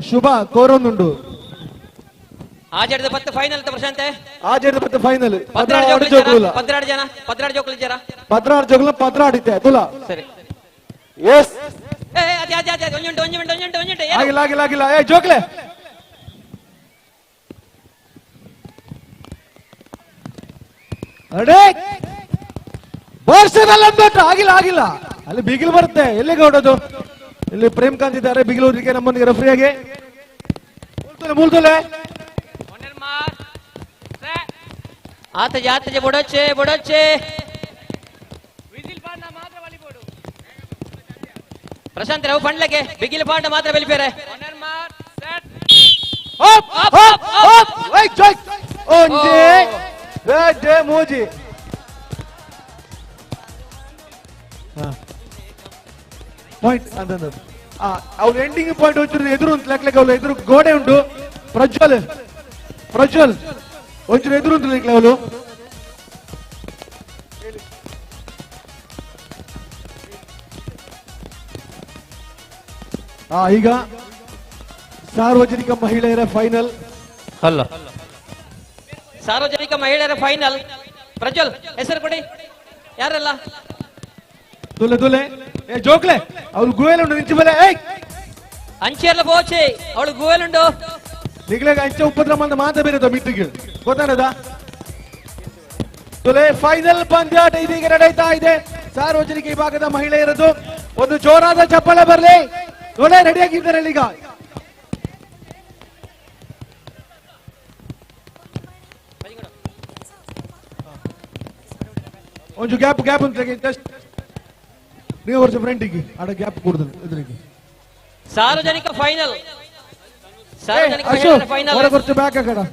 ಶುಭ ಕೋರೊಂದುಂಡು ಆಜಡ್ದು 10 ಫೈನಲ್ ಪ್ರಶಾಂತ್ ಆಜಡ್ದು 10 ಫೈನಲ್ ಪದ್ರಾಡ್ ಜೋಕುಲ ಜರ ಪದ್ರಾಡ್ ಜೋಕುಲ ಪದ್ರಾಡಿತ್ತೆ ತುಲಾ ಸರಿ ಎಸ್ ಏ ಅದೇ ಒಂಜುಂಟು ಆಗಿಲ್ಲ ಏ ಜೋಕ್ಲೆ ಅಡೇ ಬರ್ಸದಲ್ಲಂದಟ್ಟು ಆಗಿಲ್ಲ ಅಲ್ಲಿ ಬಿಗಿಲ್ ಬರುತ್ತೆ ಎಲ್ಲಿಗೆ ಹೊಡೋದು. ಇಲ್ಲಿ ಪ್ರೇಮ್ ಕಾಂತ್ ಇದ್ದಾರೆ ಬಿಗಿಲೂರಿಗೆ ನಮ್ಮನಿಗೆ ರೆಫ್ರಿಯಾಗೆ ಮೂಲ್ತಲೆ ಆತಜೆ ಆತಜೆ ಬೊಡೊಚ್ಚೆ ಬೊಡೊಚ್ಚೆ ಪ್ರಶಾಂತ್ ರಾವ್ ಪಂಡ್ಲಗೆ ಬಿಗಿಲ್ ಪಾಂಡ ಮಾತ್ರ ಬೆಳಿಪೇರೆ ಮೋಜಿ ಪಾಯಿಂಟ್ ಅಂತ ಅವ್ರು ಎಂಡಿಂಗ್ ಪಾಯಿಂಟ್ వచ్చి ಎದುರು ಲೆಕ್ಕ ಅವಳು ಎದುರು ಗೋಡೆ ಉಂಟು ಪ್ರಜ್ವಲ್ ಒಂಚೂರು ಎದುರು ಉಂಟು ಲೆಕ್ಕ ಅವಳು ಈಗ ಸಾರ್ವಜನಿಕ ಮಹಿಳೆಯರ ಫೈನಲ್ ಅಲ್ಲ ಸಾರ್ವಜನಿಕ ಮಹಿಳೆಯರ ಫೈನಲ್ ಪ್ರಜ್ವಲ್ ಹೆಸರು ಕೊಡಿ ಯಾರೆಲ್ಲ ತುಲೆ ಜೋಕ್ಲೆ ಅವಳು ಗುವೇಲುಂಡು ನಿಂಚು ಮೇಲೆ ಅಂಚೆಲ್ಲ ಬೋಚೆ ಅವಳು ಗುವೇಲುಂಡು ನಿಗ್ಲೆಗೆ ಅಂಚೆ ಉಪದ್ರಮ ಅಂತ ಮಾತ ಬೇರೆ ಮಿಟ್ಟಿಗೆ ಗೊತ್ತಾನದ ತುಲೆ ಫೈನಲ್ ಪಂದ್ಯಾಟ ಇದೀಗ ನಡೆಯುತ್ತಾ ಇದೆ ಸಾರ್ವಜನಿಕ ವಿಭಾಗದ ಮಹಿಳೆಯರದು ಒಂದು ಜೋರಾದ ಚಪ್ಪಳ ಬರಲಿ ತುಲೆ ರೆಡಿಯಾಗಿದ್ದಾರೆ ಈಗ ಒಂದು ಗ್ಯಾಪ್ ಅಂತ ಜಸ್ಟ್ ನೀವು ವರ್ಷ ಫ್ರೆಂಡಿಗೆ ಆಡ ಗ್ಯಾಪ್ ಕೊಡುದು ಎದುರಿಗೆ ಸಾರ್ವಜನಿಕ ಫೈನಲ್ കുറച്ച് ബാക്ക് ആക്കടാ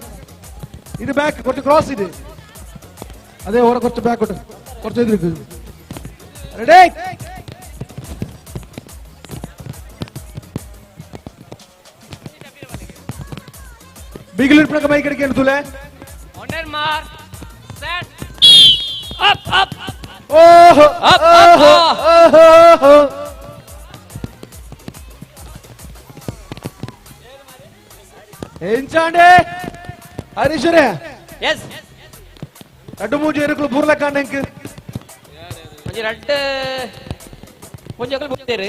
ഇത് ബാക്ക് കുറച്ച് ക്രോസ് ഇത് അതെ ഓരോ കുറച്ച് ബാക്കോട്ട് കുറച്ച് എതിർക്ക് റെഡി ബിഗിലിരിപ്പണൊക്കെ ബൈക്ക് അടിക്കാൻ തുലേ ഓഹോ ഓഹോ ഓഹോ ఎంచాండే హరీశ్వరే yes అడ్డు మూజి ఎరుకులు బూర్ల కాండెంక్ కొంచెం రెడ్ కొంచెం పోతేరు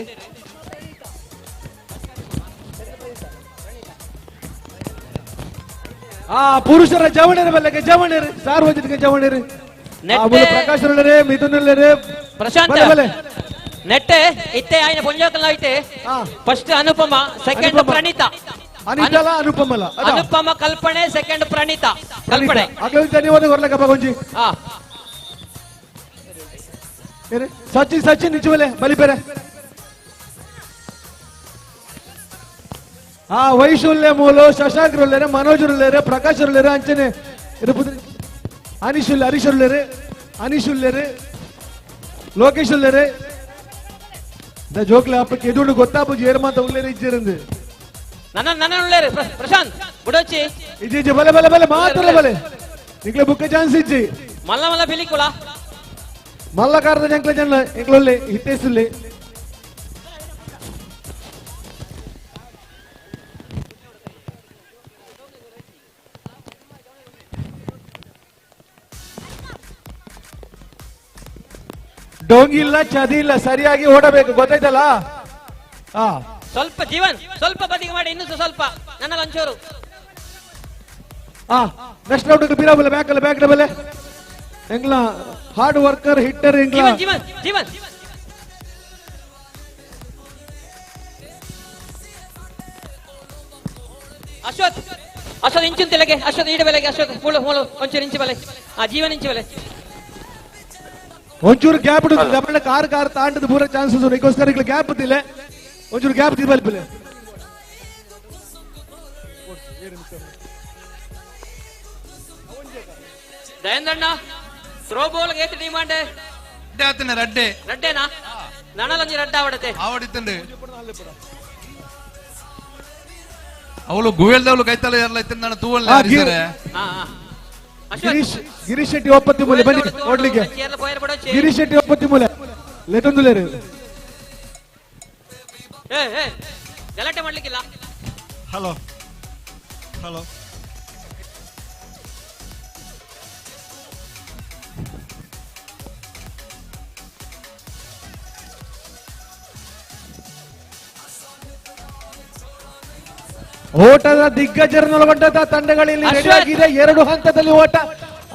ಪುರುಷರ ಜವಣರು ಬಲ್ಲಗೆ ಜವಣರು ಸಾರ್ವಜನಿಕ ಜವಣರು ಪ್ರಕಾಶರೇ ಮಿಥುನರೇ ಪ್ರಶಾಂತ್ ನೆಟ್ಟೆ ಇತ್ತೆ ಆಯ್ನ ಪೊಂಜೋಕಲ್ ಐತೆ ಫಸ್ಟ್ ಅನುಪಮ ಸೆಕೆಂಡ್ ಪ್ರಣೀತ ಅನಿತಲ ಅನುಪಮಲ ಅನುಪಮ ಕಲ್ಪನೆ ಸೆಕೆಂಡ್ ಪ್ರಣೀತ ಕಲ್ಪನೆ ಅಗಲ ಧನ್ಯವಾದ ಕೊರ್ಲಕ ಬಗೊಂಜಿ ಸಚಿನ್ ನಿಜವಲೆ ಬಲಿಪೆರೆ ವೈಶೂಲ್ಯ ಮೂಲ ಶಶಾಂಕ್ ರುಲ್ಲೇರೆ ಮನೋಜ್ ರುಲ್ಲೇರೆ ಪ್ರಕಾಶ್ ರುಲ್ಲೇರೆ ಅಂಚನೆ ಹರೀಶ್ ರುಲ್ಲೇರೆ ಅನೀಶ್ ಉಲ್ಲೇರೆ ಲೋಕೇಶ್ ಉಲ್ಲೇರೆ ಜೋಕ್ಲೆ ಅಪ್ಪಕ್ಕೆ ಎದುರು ಗೊತ್ತಾಪು ಏರ್ ಮಾತ ಉಲ್ಲೇರೆ ಇಜ್ಜಿರಂದು ನನ್ನ ಉಳ್ಳೇರು ಪ್ರಶಾಂತ್ ಬುಡೋಚಿ ಇಜ್ಜಿ ಬಲೆ ಬಲೆ ಬಲೆ ಮಾತ್ರ ಬಲೆ ನಿಕ್ಲೆ ಬುಕ್ಕೆ ಚಾನ್ಸ್ ಇಜ್ಜಿ ಮಲ್ಲ ಮಲ್ಲ ಬಿಲಿಕುಲ ಮಲ್ಲಕಾರದ ಜಂಕ್ಲೆ ಜನ ಎಂಕ್ಲೊಲ್ಲೆ ಹಿತ್ತೇಸುಲ್ಲೆ ಡೋಂಗಿ ಇಲ್ಲ ಚದಿ ಇಲ್ಲ ಸರಿಯಾಗಿ ಓಡಬೇಕು ಗೊತ್ತಾಯ್ತಲ್ಲ ಸ್ವಲ್ಪ ಜೀವನ್ ಸ್ವಲ್ಪ ಬದಿಗೆ ಮಾಡಿ ಇನ್ನೂ ಸ್ವಲ್ಪ ನನ್ನ ಒಂಚೂರು ನೆಕ್ಸ್ಟ್ ರೌಂಡ್ ಬಿರಾಬಲ್ಲ ಬ್ಯಾಕ್ ಬ್ಯಾಕ್ ಡಬಲ್ ಎಂಗ್ಲ ಹಾರ್ಡ್ ವರ್ಕರ್ ಹಿಟ್ಟರ್ ಎಂಗ್ಲ ಜೀವನ್ ಜೀವನ್ ಅಶ್ವತ್ ಇಂಚು ತೆಲಗೆ ಅಶ್ವತ್ ಈಡ ಬೆಲೆಗೆ ಅಶ್ವತ್ ಮೂಳು ಮೂಳು ಒಂಚೂರು ಇಂಚು ಬೆಲೆ ಜೀವನ್ ಇಂಚು ಬೆಲೆ ಒಂಚೂರು ಗ್ಯಾಪ್ ಇಡುತ್ತೆ ಕಾರ್ ತಾಂಡದ ಪೂರ ಚಾನ್ಸಸ್ ಇದಕ್ಕೋಸ್ಕರ ಈಗ ಗ್ಯಾಪ್ ಇದ್ದಿಲ್ಲ ಒಂಚೂರು ಗ್ಯಾಪ್ ತಿರ್ಬಲ್ಪಿಲ್ಲ ದಯಂದಣ್ಣ ಥ್ರೋ ಬಾಲ್ ಏತ್ ಡಿಮಾಂಡ್ ರಡ್ಡೇನಾ ನನಲೊಂಜಿ ರಡ್ಡ ಆವಡತೆ ಆವಡಿತಂಡೆ ಅವಳು ಗುವೆಲ್ದವಳು ಕೈತಲ್ಲ ಎಲ್ಲ ಇತ್ತ ನಾನು ತೂವಲ್ಲ ಗಿರೀಶ್ ಶೆಟ್ಟಿ ಒಪ್ಪತ್ತಿ ಮೂಲೆ ಬನ್ನಿ ನೋಡ್ಲಿಕ್ಕೆ ಗಿರೀಶ್ ಶೆಟ್ಟಿ ಒಪ್ಪತ್ತಿ ಮೂಲೆ ಲೆತೊಂದುಲೇರು ಗಲಾಟೆ ಮಾಡ್ಲಿಕ್ಕಿಲ್ಲ ಹಲೋ ಹಲೋ ಓಟದ ದಿಗ್ಗಜರನ್ನೊಳಗೊಂಡ ತಂಡಗಳಲ್ಲಿ ರೆಡಿಯಾಗಿದೆ 2 ಹಂತದಲ್ಲಿ ಓಟ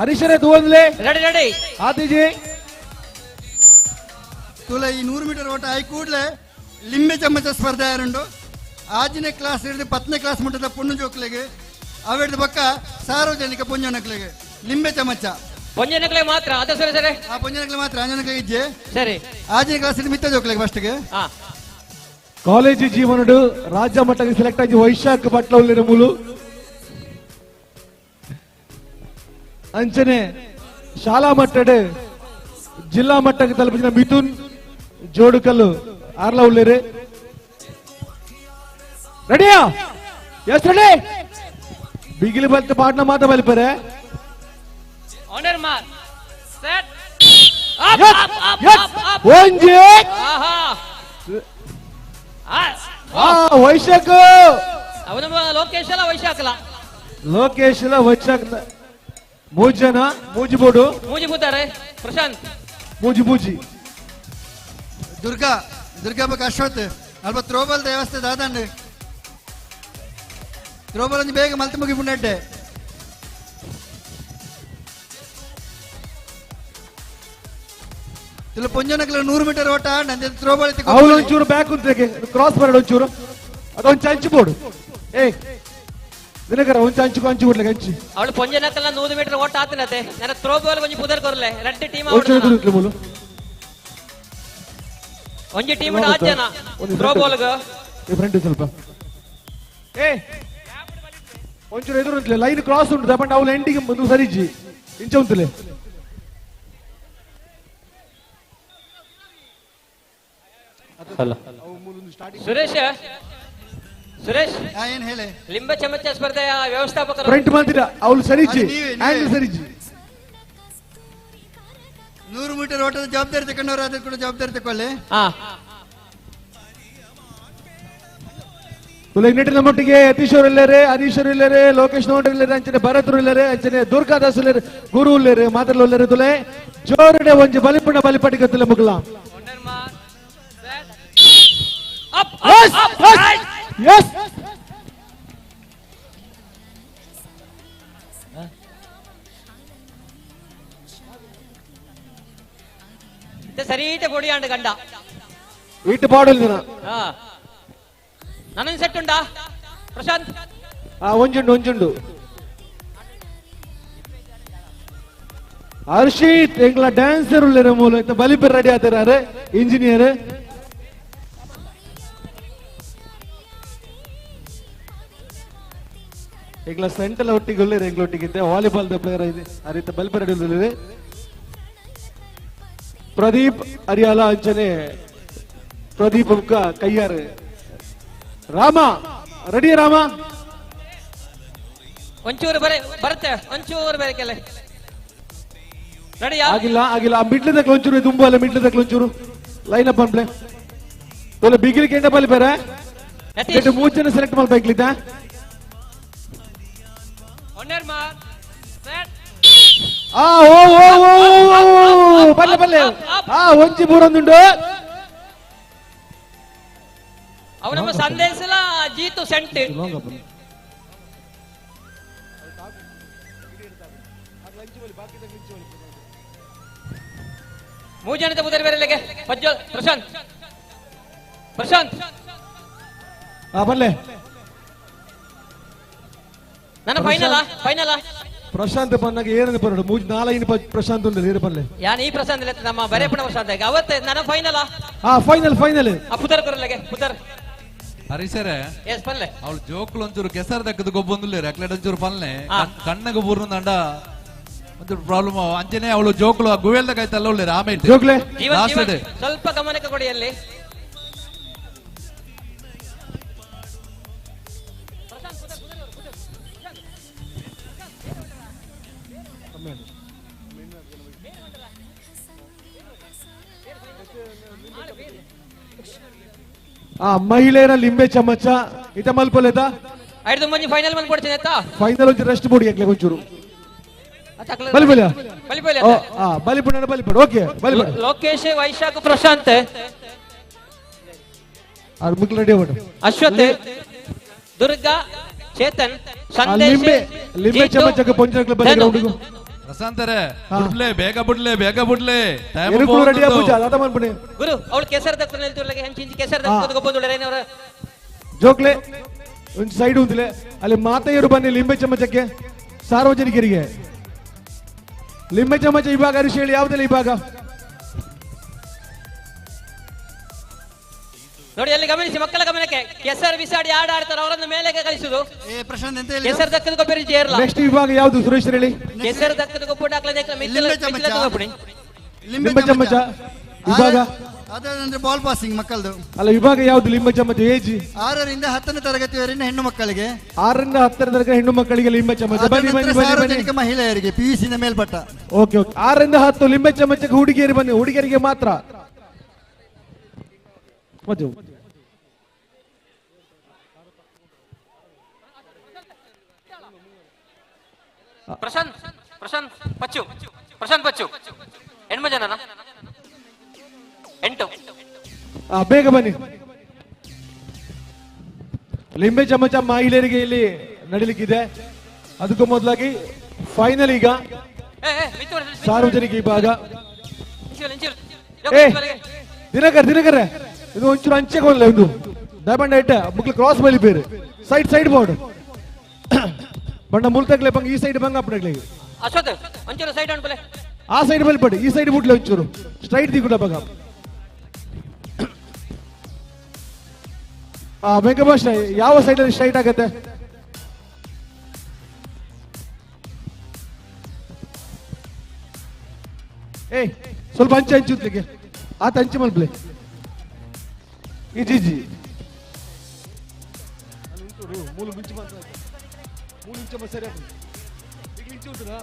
ಹರೀಶರೇ ತೂವನ್ಲೆ ರೆಡಿ ಆದಿಜಿ ತುಲ ಈ 100 ಮೀಟರ್ ಓಟ ಆಯ್ ಕೂಡಲೇ ಲಿಂಬೆ ಚಮಚ ಸ್ಪರ್ಧೆ ಯಾರುಂಡು 6ನೇ ಕ್ಲಾಸ್ ಹಿಡಿದು 10ನೇ ಕ್ಲಾಸ್ ಮುಟ್ಟದ ಪುಣ್ಣು ಜೋಕ್ಲೆಗೆ ಅವೆಡ್ದು ಪಕ್ಕ ಸಾರ್ವಜನಿಕ ಪುಂಜನಕ್ಲೆಗೆ ಲಿಂಬೆ ಚಮಚ ಪೊಂಜನಕ್ಲೆ ಮಾತ್ರ ಅದು ಸರಿ ಸರಿ ಆ ಪೊಂಜನಕ್ಲೆ ಮಾತ್ರ ಅಂಜನಕ್ಕೆ ಇಜ್ಜೆ ಸರಿ ಆಜಿನ ಕ್ಲಾಸಿನ ಮಿತ್ತ ಜೋಕ್ಲೆಗೆ ಫಸ್ಟ್ಗೆ ಕಾಲೇಜು ಜೀವನಡು ರಾಜ್ಯ ಮಟ್ಟಕ್ಕೆ ಸೆಲೆಕ್ಟ್ ಆಗಿ ವೈಶಾಖ ಪಟ್ಲ ಉಳ್ಳಿರ ಮೂಲು ಅಂಚನೆ ಶಾಲಾ ಮಟ್ಟಡ್ ಜಿಲ್ಲಾ ಮಟ್ಟಕ್ಕೆ ತಲುಪಿನ ಮಿಥುನ್ ಜೋಡುಕಲ್ಲು ಆರ್ಲ ಉಳ್ಳಿರು ರೆಡಿಯಾ ಎಸ್ ರೆಡಿ ಬಿಗಿಲಿ ಬಲ್ತ ಪಾಟ್ನ ಮಾತ ಬಲಿಪರೆ ಆನರ್ ಮಾರ್ ಸೆಟ್ ಒಂಜಿ ಆಹಾ ವೈಶಾಖ ಅವನ ಲೋಕೇಶ್ ಅಲ್ಲ ವೈಶಾಖಲ ಲೋಕೇಶ್ ವೈಶಾಖ ಮೂಜ್ ಜನ ಮೂಜಿಬೋಡು ಮೂಜಿ ಕೂತಾರೆ ಪ್ರಶಾಂತ್ ಮೂಜಿ ದುರ್ಗಾ ಬಗ್ಗೆ ಅಶ್ವತ್ ಅಲ್ಪ ತ್ರೋಬಲ್ ವ್ಯವಸ್ಥೆ ದಾದಂಡು ತ್ರೋಬಲ್ ಒಂದು ಬೇಗ ಮಲ್ತು ಮುಗಿ ಪುಣ್ಣೆ ಇಲ್ಲ ಪೊಂಜನಕ್ಲ 100 ಮೀಟರ್ ಓಟ ನಂದೆ ತ್ರೋಬಲ್ ಅವಳು ಒಂಚೂರು ಬ್ಯಾಕ್ ಉಂಟೆ ಕ್ರಾಸ್ ಬರೋಡು ಒಂಚೂರು ಅದೊಂದು ಹಂಚು ಬೋಡು ದಿನಕರ ಒಂದು ಹಂಚು ಬಿಡ್ಲಿಕ್ಕೆ ಹಂಚಿ ಅವಳು ಪೊಂಜನಕ್ಲ 100 ಮೀಟರ್ ಓಟ ಆತನತೆ ನನ್ನ ಥ್ರೋ ಬಾಲ್ ಒಂಜಿ ಪುದರ್ ಕೊರ್ಲೆ ರೆಡ್ ಟೀಮ್ ಒಂಜಿ ಟೀಮ್ ಆಜನ ಥ್ರೋ ಬಾಲ್ ಗ ಈ ಫ್ರೆಂಡ್ ಸ್ವಲ್ಪ ಒಂಚೂರು ಎದುರು ಲೈನ್ ಕ್ರಾಸ್ ಉಂಟು ತಗೊಂಡು ಅವಳು ಎಂಡಿಗೆ ಒಂದು ಸರಿಜಿ ಇಂಚ ಉಂಟಲೆ ಸುರೇಶ್ ಏನ್ ಹೇಳಿ ಲಿಂಬೆ ಚಮಚ ಸ್ಪರ್ಧೆಯ ವ್ಯವಸ್ಥಾಪಕರು ಫ್ರಂಟ್ ಮಂದಿರ ಅವಳು ಸರಿಜಿ ಹ್ಯಾಂಡಲ್ ಸರಿಜಿ 100 ಮೀಟರ್ ಓಟದ ಜವಾಬ್ದಾರಿ ತಗೊಂಡವರು ಅದ್ರ ಕೂಡ ಜವಾಬ್ದಾರಿ ತಗೊಳ್ಳಿ ನೆಟ್ಟಿನ ಮಟ್ಟಿಗೆ ಯತೀಶ್ವರ್ ಇಲ್ಲರೆ ಹರೀಶ್ವರ್ ಇಲ್ಲರೆ ಲೋಕೇಶ್ ನೋಡ್ರಿ ಇಲ್ಲರೆ ಅಂಚನೆ ಭರತರು ಇಲ್ಲರೆ ಅಂಚನೆ ದುರ್ಗಾದಾಸ್ ಇಲ್ಲರೆ ಗುರು ಇಲ್ಲರೆ ಮಾತಲ್ಲ ಇಲ್ಲರೆ ತುಲೆ ಜೋರಡೆ ಒಂಜಿ ಬಲಿಪುಣ ಬಲಿಪಟಿಗೆ ತುಲೆ ಮುಗ್ಲ Yes! ಸರೀಟ ಬೊಡಿಯಾಂಡು ಗಂಡ വീട്ടു പാടില്ല ನನಗೆ ಸೆಟ್ ಉಂಟಾ ಪ್ರಶಾಂತ್ ಒಂಜುಂಡು ಹರ್ಷಿತ್ ಎಂಗ್ಲ ಡ್ಯಾನ್ಸರ್ ಉಳ್ಳರ ಮೂಲ ಬಲಿಪರ್ ರೆಡಿ ಆತಾರ ಇಂಜಿನಿಯರ್ ಎಂಗ್ಲ ಸೆಂಟಲ್ ಒಟ್ಟಿಗೆ ಉಳ್ಳೇರು ಎಂಗ್ಲೊಟ್ಟಿಗಿದ್ದೆ ವಾಲಿಬಾಲ್ ದ ಪ್ಲೇಯರ್ ಇದೆ ಆ ರೀತಿ ಬಲಿಪರ್ ರೆಡಿ ಉಳ್ಳೇರು ಪ್ರದೀಪ್ ಅರಿಯಾಲ ಅಂಚನೆ ಪ್ರದೀಪ್ ಮುಖ ಕೈಯಾರು ರಾಮ ರೆಡಿ ರಾಮ ಒಂಚೂರು ಬರುತ್ತೆ ಒಂಚೂರು ಬೇರೆ ಕೆಲ ರೆಡಿಯಾ ಆಗಿಲ್ಲ ಮಿಡ್ಲ್ ತಕ್ಕ ಒಂಚೂರು ತುಂಬಾ ಅಲ್ಲ ಮಿಡ್ಲ್ ತಕ್ಕ ಒಂಚೂರು ಲೈನ್ ಅಪ್ ಅನ್ಪ್ಲೆ ತೋಲೆ ಬಿಗಿಲಿ ಕೆಂಡ ಬಲ್ಲಿ ಬೇರೆ ಮೂರು ಜನ ಸೆಲೆಕ್ಟ್ ಮಾಡ್ಬೇಕಿದ್ದ ಬಲ್ಲೆ ಒಂಚಿ ಮೂರೊಂದುಂಡು ಅವನಮ್ಮ ಸಂದೇಶಲ ಜೀತು ಸೆಂಟ್ ಮೂಜನದ ಮುದರ್ ಬೇರೆಲೆಗೆ ಪ್ರಜ್ವಲ್ ಪ್ರಶಾಂತ್ ಬಲ್ಲೆ ನನ್ನ ಫೈನಲ್ ಪ್ರಶಾಂತ್ ಬಂದಾಗ ಏನಂತ ಬರೋದು ಮೂಜ್ ನಾಲ್ಕು ಪ್ರಶಾಂತ್ ಉಂಟು ನೀರು ಬಲ್ಲೆ ಯಾನ್ ಈ ಪ್ರಶಾಂತ್ ನಮ್ಮ ಬರೇಪಣ ಪ್ರಶಾಂತ್ ಅವತ್ತೆ ನನ್ನ ಫೈನಲ್ ಪುದರ್ ಕೊರಲೆಗೆ ಪುದರ್ ಹರೀಶರೇ ಎಸ್ ಪಲ್ಲೆ ಅವಳು ಜೋಕ್ಲು ಒಂಚೂರು ಕೆಸರು ದಕ್ಕದ ಗೊಬ್ಬೊಂದು ಅಕ್ಲೆಟ್ ಒಂಚೂರು ಪಲ್ಲೆ ಕಣ್ಣಗ ಬೂರ್ನ ದಂಡ ಒಂಚೂರು ಪ್ರಾಬ್ಲಮ್ ಅಂಚನೆ ಅವಳು ಜೋಕ್ಲು ಗುವೆಲ್ದಾಗ ಆಯ್ತಲ್ಲ ಉಳ್ಳೆ ಆಮೇಲೆ ಜೋಕ್ಲೆ ಸ್ವಲ್ಪ ಗಮನಕ್ಕೆ ಕೊಡಿ ಅಲ್ಲಿ ಮಹಿಳೆಯರ ಲಿಂಬೆ ಚಮಚ ಇತ ಮಲ್ಪಲೇತ ಐದು ಮಂದಿ ಫೈನಲ್ ಬಂದು ಕೊಡ್ತೀನಿ ಆಯ್ತಾ ಫೈನಲ್ ಒಂಚೂರು ರೆಸ್ಟ್ ಬೋಡಿ ಆಗ್ಲೇ ಒಂಚೂರು ಬಲಿಪುಡ ಓಕೆ ಲೋಕೇಶ್ ವೈಶಾಖ ಪ್ರಶಾಂತ್ ರೆಡಿ ಅಶ್ವಥ್ ದುರ್ಗಾ ಚೇತನ್ ಲಿಂಬೆ ಚಮಚಕ್ಕೆ ಪೊಂಚನಕ್ಕೆ ಬಂದ ಹುಡುಗ ಪ್ರಶಾಂತರೇ ಬೇಗ ಬಿಡ್ಲೆ ರೆಡಿ ಆಗ್ಬಿಟ್ಟು ಗುರು ಅವಳು ಕೆಸರು ದಕ್ಕನ ಹೇಳ್ತಿರ್ಲಾಗೆ ಹಂಚಿಂಚಿ ಕೆಸರು ದಕ್ಕದ ಗೊಬ್ಬೊಂದುಳೇನವರ ಜೋಕ್ಲೆ ಒಂದು ಸೈಡ್ ಉಂತಿಲೆ ಅಲ್ಲಿ ಮಾತೆಯರು ಬನ್ನಿ ಲಿಂಬೆ ಚಮಚಕ್ಕೆ ಸಾರ್ವಜನಿಕರಿಗೆ ಲಿಂಬೆ ಚಮಚ ವಿಭಾಗ ಹರೀಶ್ ಹೇಳಿ ಯಾವುದೆಲ್ಲ ವಿಭಾಗ? ನೋಡಿ ಅಲ್ಲಿ ಗಮನಿಸಿ, ಮಕ್ಕಳ ಗಮನಕ್ಕೆ. ಕೆಸರು ಬಿಸಾಡಿ ಆಡ್ತಾರೆ, ಅವರನ್ನು ಮೇಲೆ ಕಳಿಸುದು. ಕೆಸರು ದಕ್ಕದ ಕೊಬ್ಬರಿ ಜೇರ್ಲ. ನೆಕ್ಸ್ಟ್ ವಿಭಾಗ ಯಾವುದು ಸುರೇಶ್ ಹೇಳಿ? ಕೆಸರು ದಕ್ಕದ ಕೊಬ್ಬರಿ ಲಿಂಬೆ ಚಮಚ ವಿಭಾಗ ಅದಂದ್ರೆ ಬಾಲ್ ಪಾಸಿಂಗ್ ಮಕ್ಕಳದು. ಅಲ್ಲ, ವಿಭಾಗ ಯಾವುದು? ಲಿಂಬೆ ಚಮಚ ಏಜ್ 6ರಿಂದ 10ನೇ ತರಗತಿಯವರೆಗಿನ ಹೆಣ್ಣು ಮಕ್ಕಳಿಗೆ. 6ರಿಂದ 10ರ ತರಗತಿ ಹೆಣ್ಣು ಮಕ್ಕಳಿಗೆ ಲಿಂಬೆ ಚಮಚ. ಸಾರ್ವಜನಿಕ ಮಹಿಳೆಯರಿಗೆ PUC ಮೇಲ್ಪಟ್ಟ. Okay okay. 6ರಿಂದ 10 ಲಿಂಬೆ ಚಮಚಕ್ಕೆ ಹುಡುಗಿಯರು ಬನ್ನಿ, ಹುಡುಗಿಯರಿಗೆ ಮಾತ್ರ. ಮತ್ತೆ ಪ್ರಶಾಂತ್ ಪಚ್ಚು ಹೆಣ್ಮ ಜನನ 8. ಬೇಗ ಬನ್ನಿ. ಲಿಂಬೆ ಚಮಚ ಮಹಿಳೆಯರಿಗೆ ಇಲ್ಲಿ ನಡೀಲಿಕ್ಕಿದೆ. ಅದಕ್ಕೂ ಮೊದಲಾಗಿ ಫೈನಲ್ ಈಗ ಸಾರ್ವಜನಿಕ ವಿಭಾಗ. ದಿನಕರ ಇದು ಒಂಚೂರು ಅಂಚೆಗೆ ಹೋಗಲ್ಲ, ಒಂದು ಡೈಮಂಡ್ ಐಟ ಮುಕ್ಳು ಕ್ರಾಸ್ ಮೇಲೆ ಬೇರೆ ಸೈಡ್ ಬೋರ್ಡ್ ಬಣ್ಣ ಮುಲ್ತಗ್ಲೆ ಬಂಗ ಈ ಸೈಡ್ ಬಂಗ ಅಪ್ಪಡಗ್ಲೆ ಆ ಸೈಡ್ ಮೇಲೆ ಬಡಿ, ಈ ಸೈಡ್ ಬಿಡ್ಲೆ ಒಂಚೂರು ಸ್ಟ್ರೈಟ್ ದಿಗುಡ ಬಂಗ. ವೆಂಕಟೇಶ್ ಯಾವ ಸೈಡ್ ಅಲ್ಲಿ ಸ್ಟ್ರೈಟ್ ಆಗತ್ತೆ? ಸ್ವಲ್ಪ ಅಂಚೆ ಉತ್ಲಿಕ್ಕೆ ಆತ ಅಂಚೆ ಮಲ್ಪ್ಲೆ ಜಿ ಮೂಲ ಮುಂಚೆ ಮೂಲ ಇಂಚ ಸರಿ ಇಂಚು ಉಂಟುನಾ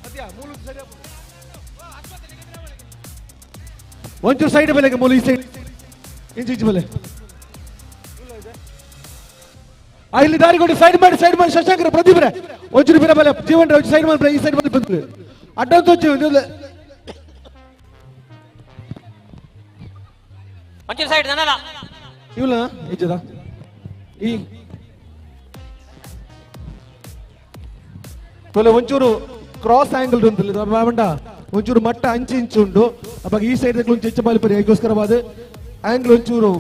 ಅದ್ಯಾ ಮೂಲ ಸರಿ ಒಂಚೂರು ಸೈಡ್ ಬೆಲೆಗೆ ಮೂಲ ಈ ಸೈಡ್ ಇಂಚು ಬೆಲೆ ಇಲ್ಲಿ ದಾರಿ ಕೊಡಿ. ಸೈಡ್ ಮಾಡಿ ಶಶಾಂಕರ ಪ್ರದೀಪ್ರೆ ಒಂಚೂರು ಬಿರ ಬೆಲೆ ಜೀವನ್ ಸೈಡ್ ಮಾಡಿ ಈ ಸೈಡ್ ಮಾಡಿ ಬಂದ್ರಿ ಅಡ್ಡಂತ ಸೈಡ್ ಇವಳ ಇಜ್ಜದ ಈ ಒಂಚೂರು ಕ್ರಾಸ್ ಆಂಗಲ್ ಉಂಟು ಒಂಚೂರು ಮಟ್ಟ ಇಂಚು ಉಂಟು ಅವಾಗ ಈ ಸೈಡ್ ಹೆಚ್ಚು ಬಾಲಿಪರಿ ಅದಕ್ಕೋಸ್ಕರವಾದ ಆಂಗಲ್ ಒಂಚೂರು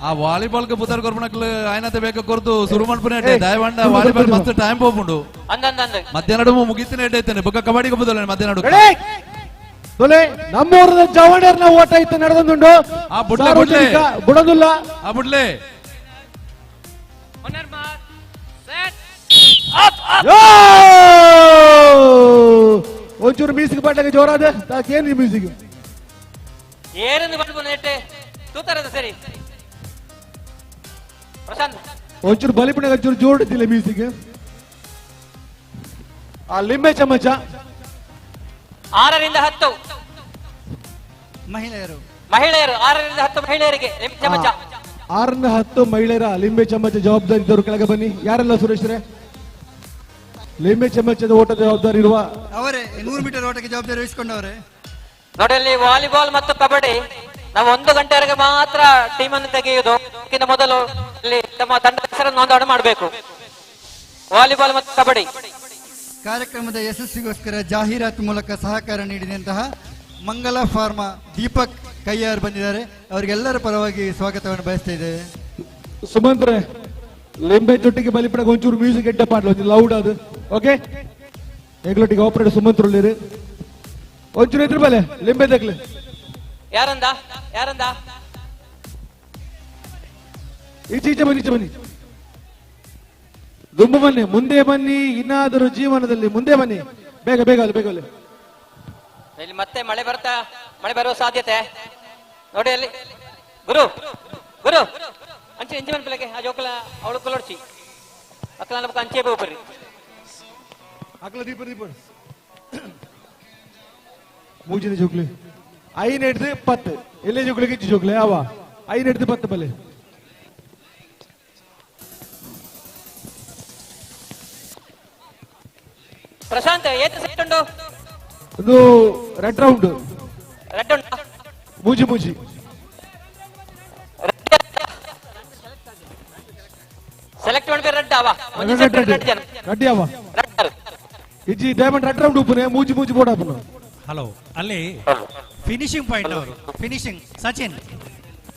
ಆ ವಾಲಿಬಾಲ್ ಗೆ ಪುದರ್ ಕೊರ್ಪಣಕ್ಲು ಆಯ್ನತೆ ಬೇಕ ಕೊರ್ದು ಶುರು ಮಾಡ್ಪುನೆ ದಯವಂಡ ವಾಲಿಬಾಲ್ ಮಸ್ತ್ ಟೈಮ್ ಹೋಗ್ಬಿಡು ಮಧ್ಯಾಹ್ನ ಮುಗಿತಿನ ಇಟ್ಟೈತೇನೆ ಬೊಕ್ಕ ಕಬಡ್ಡಿಗೆ ಬದಲ ಮಧ್ಯಾಹ್ನ ನಮ್ಮೂರದ ಜವಾಣರ್ನ ಓಟ ಇತ್ತು ನಡೆದುಂಡು ಬಿಡೋದಿಲ್ಲ. ಆ ಬುಡ್ಲೆ ಒಂಚೂರು ಮ್ಯೂಸಿಕ್ ಪಾಟಕ್ಕೆ ಜೋರಾದ ತಾಕೇನು ಮ್ಯೂಸಿಕ್ ಸರಿ ಒಂಚೂರು ಬಲಿಪಣೆ ಒಂಚೂರು ಜೋಡಿದ್ದಿಲ್ಲ ಮ್ಯೂಸಿಕ್. ಆ ಲಿಂಬೆ ಚಮಚ 6ರಿಂದ 10 ಮಹಿಳೆಯರು 6ರಿಂದ 10 ಮಹಿಳೆಯರಿಗೆ ಲಿಂಬೆ ಚಮಚ. 6ರಿಂದ 10 ಮಹಿಳೆಯರ ಲಿಂಬೆ ಚಮಚ ಜವಾಬ್ದಾರಿ ಇದ್ದವರು ಕೆಳಗೆ ಬನ್ನಿ. ಯಾರೆಲ್ಲ ಸುರೇಶ್ರೆ ಲಿಂಬೆ ಚಮಚದ ಓಟದ ಜವಾಬ್ದಾರಿ ಇರುವ ಅವರೇ 100 ಮೀಟರ್ ಓಟಕ್ಕೆ ಜವಾಬ್ದಾರಿ ವಹಿಸಿಕೊಂಡವರೇ. ನೋಡಿ ಅಲ್ಲಿ ವಾಲಿಬಾಲ್ ಮತ್ತು ಕಬಡ್ಡಿ ನಾವು 1 ಗಂಟೆವರೆಗೆ ಮಾತ್ರ ಟೀಮ್ ಅನ್ನು ತೆಗೆಯುವುದು. ಅದಕ್ಕಿಂತ ಮೊದಲು ಇಲ್ಲಿ ತಮ್ಮ ತಂಡದ ಹೆಸರನ್ನು ನೋಂದಣಿ ಮಾಡಬೇಕು. ವಾಲಿಬಾಲ್ ಮತ್ತು ಕಬಡ್ಡಿ ಕಾರ್ಯಕ್ರಮದ ಯಶಸ್ವಿಗೋಸ್ಕರ ಜಾಹೀರಾತು ಮೂಲಕ ಸಹಕಾರ ನೀಡಿದಂತಹ ಮಂಗಲ ಫಾರ್ಮಾ ದೀಪಕ್ ಕೈಯಾರ್ ಬಂದಿದ್ದಾರೆ. ಅವರಿಗೆಲ್ಲರ ಪರವಾಗಿ ಸ್ವಾಗತವನ್ನು ಬಯಸ್ತಾ ಇದ್ದೇವೆ. ಸುಮಂತ್ರೆ ಲಿಂಬೆ ಜೊಟ್ಟಿಗೆ ಬಲಿಪಡಗ ಒಂಚೂರು ಮ್ಯೂಸಿಕ್ ಎಡ್ಡ ಪಾಡ್ಲ ಲೌಡ್ ಅದು ಓಕೆ ಎಗ್ಲೊಟ್ಟಿಗೆ ಆಪರೇಟರ್ ಸುಮಂತ್ರ ಉಳ್ಳಿರಿ ಒಂಚೂರು ಇದ್ರ ಬಲೆ ಲಿಂಬೆ ತಗ್ಲಿ ಯಾರಂದ ಈಚೆ ಬನ್ನಿ ದುಂಬು ಬನ್ನಿ, ಮುಂದೆ ಬನ್ನಿ, ಇನ್ನಾದರೂ ಜೀವನದಲ್ಲಿ ಮುಂದೆ ಬನ್ನಿ, ಬೇಗ ಅಲ್ಲಿ. ಇಲ್ಲಿ ಮತ್ತೆ ಮಳೆ ಬರುವ ಸಾಧ್ಯತೆ ನೋಡಿ. ಅಲ್ಲಿ ಗುರು ಅಂಚೆ ಇಂಚೆ ಬೆಳಗ್ಗೆ ಆ ಜೋಕಲ ಅವಳು ಕೊಲೋಡ್ಸಿ ಅಕ್ಕಲ ನಮ್ಗೆ ಅಂಚೆ ಬರ್ರಿ ಅಕ್ಕಲ ದೀಪ ಮೂಜಿನ ಜೋಕ್ಲಿ 5 ಹಿಡ್ದು 10 ಎಲ್ಲೇ ಜೋಕ್ಲಿಗೆ ಇಚ್ಚು ಜೋಕ್ಲೆ ಅವ 5 ಹಿಡ್ದು 10 ಬಲ್ಲೆ. ಪ್ರಶಾಂತ್ ಏತ ಸೆಟ್ ಉಂಟು? ಒಂದು ರೆಡ್ ರೌಂಡ್ ಮೂಜಿ ಸೆಲೆಕ್ಟ್ ಮಾಡ್ಬೇಕು. ರೆಡ್ಡಿ ಅವ ಇಜ್ಜಿ ಡೈಮಂಡ್ ರೆಡ್ ರೌಂಡ್ ಉಪ್ಪುನೆ ಮೂಜಿ ಬೋರ್ಡ್ ಹಾಪುನು. ಹಲೋ, ಅಲ್ಲಿ ಫಿನಿಶಿಂಗ್ ಪಾಯಿಂಟ್ ಅವರು ಫಿನಿಶಿಂಗ್ ಸಚಿನ್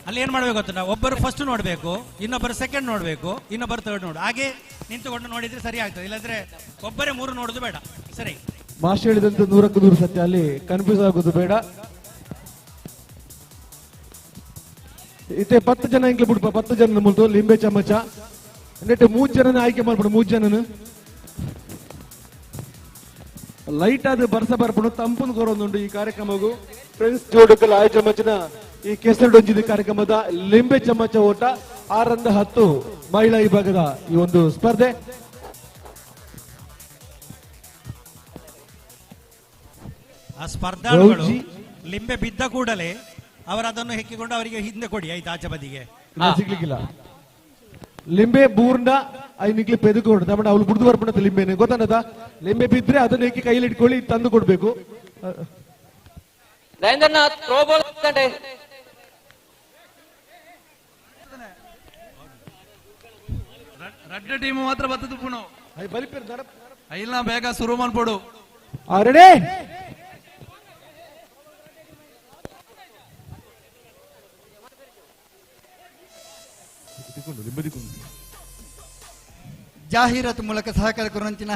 ಅಲ್ಲಿ ಏನ್ ಮಾಡ್ಬೇಕು ಗೊತ್ತಾ, ಒಬ್ಬರು ಫಸ್ಟ್ ನೋಡ್ಬೇಕು, ಇನ್ನೊಬ್ಬರು ಸೆಕೆಂಡ್ ನೋಡ್ಬೇಕು, ಇನ್ನೊಬ್ಬರು ಥರ್ಡ್ ನೋಡು, ಹಾಗೆ ನಿಂತುಕೊಂಡು ನೋಡಿದ್ರೆ ಸರಿ ಆಗ್ತದೆ. ಇಲ್ಲಾಂದ್ರೆ ಒಬ್ಬರೇ 3 ನೋಡುದು ಬೇಡ. ಸರಿ. ಮಾಸ್ಟರ್ ಹೇಳಿದಂತೆ 100ಕ್ಕೆ 100 ಸತ್ಯ, ಅಲ್ಲಿ ಕನ್ಫ್ಯೂಸ್ ಆಗೋದು ಬೇಡ. ಇತ್ತೆ 10 ಜನ ಇಂಕ್ಲು ಬಿಡ್ಪ, 10 ಜನ ಮುಲ್ತು ಲಿಂಬೆ ಚಮಚ ನೆಟ್ಟು 3 ಜನನ ಆಯ್ಕೆ ಮಾಡ್ಬಿಡು. 3 ಜನನು ಲೈಟ್ ಆದ ಬರ್ಸ ಬರ್ಬಿಡು ತಂಪನ್ ಕೋರೊಂದುಂಡು ಈ ಕಾರ್ಯಕ್ರಮಗೂ. ಫ್ರೆಂಡ್ಸ್ ಜೋಡುಕಲ್ ಆಯ ಚಮಚನ ಈ ಕೆಸರಡೊಂಜಿದ ಕಾರ್ಯಕ್ರಮದ ಲಿಂಬೆ ಚಮಚ ಓಟ 6ರಿಂದ 10 ಮಹಿಳಾ ವಿಭಾಗದ ಈ ಒಂದು ಸ್ಪರ್ಧೆ. ಆ ಸ್ಪರ್ಧಾಳುಗಳು ಲಿಂಬೆ ಬಿದ್ದ ಕೂಡಲೇ ಅವರದನ್ನು ಹೆಕ್ಕಿಕೊಂಡು ಅವರಿಗೆ ಹಿಂದೆ ಕೊಡಿ, ಆಯ್ತು, ಆಚೆ ಬದಿಗೆ ಸಿಗ್ಲಿಕ್ಕಿಲ್ಲ. ಲಿಂಬೆ ಬೂರ್ನ ಐನಿಕ್ಲಿ ಪೆದುಕೊಂಡು ತಮ್ಮ ಅವ್ಳು ಬುಡ್ದು ಬರ್ಬಿಡತ್ತೆ ಲಿಂಬೆನೆ ಗೊತ್ತಾನದ. ಲಿಂಬೆ ಬಿದ್ರೆ ಅದನ್ನ ಹೆಕ್ಕಿ ಕೈಲಿ ಇಟ್ಕೊಳ್ಳಿ, ತಂದು ಕೊಡ್ಬೇಕು. ರೆಡ್ ಟೀಮ್ ಮಾತ್ರ ಬರ್ತದ ಪುಣು ಇಲ್ಲ, ಬೇಗ ಶುರು ಮಾಡ್ಬೋಡು. ರೆಡಿ ಜಾಹೀರಾತು ಮೂಲಕ ಸಹಕಾರ ಕೊರಂಚಿನ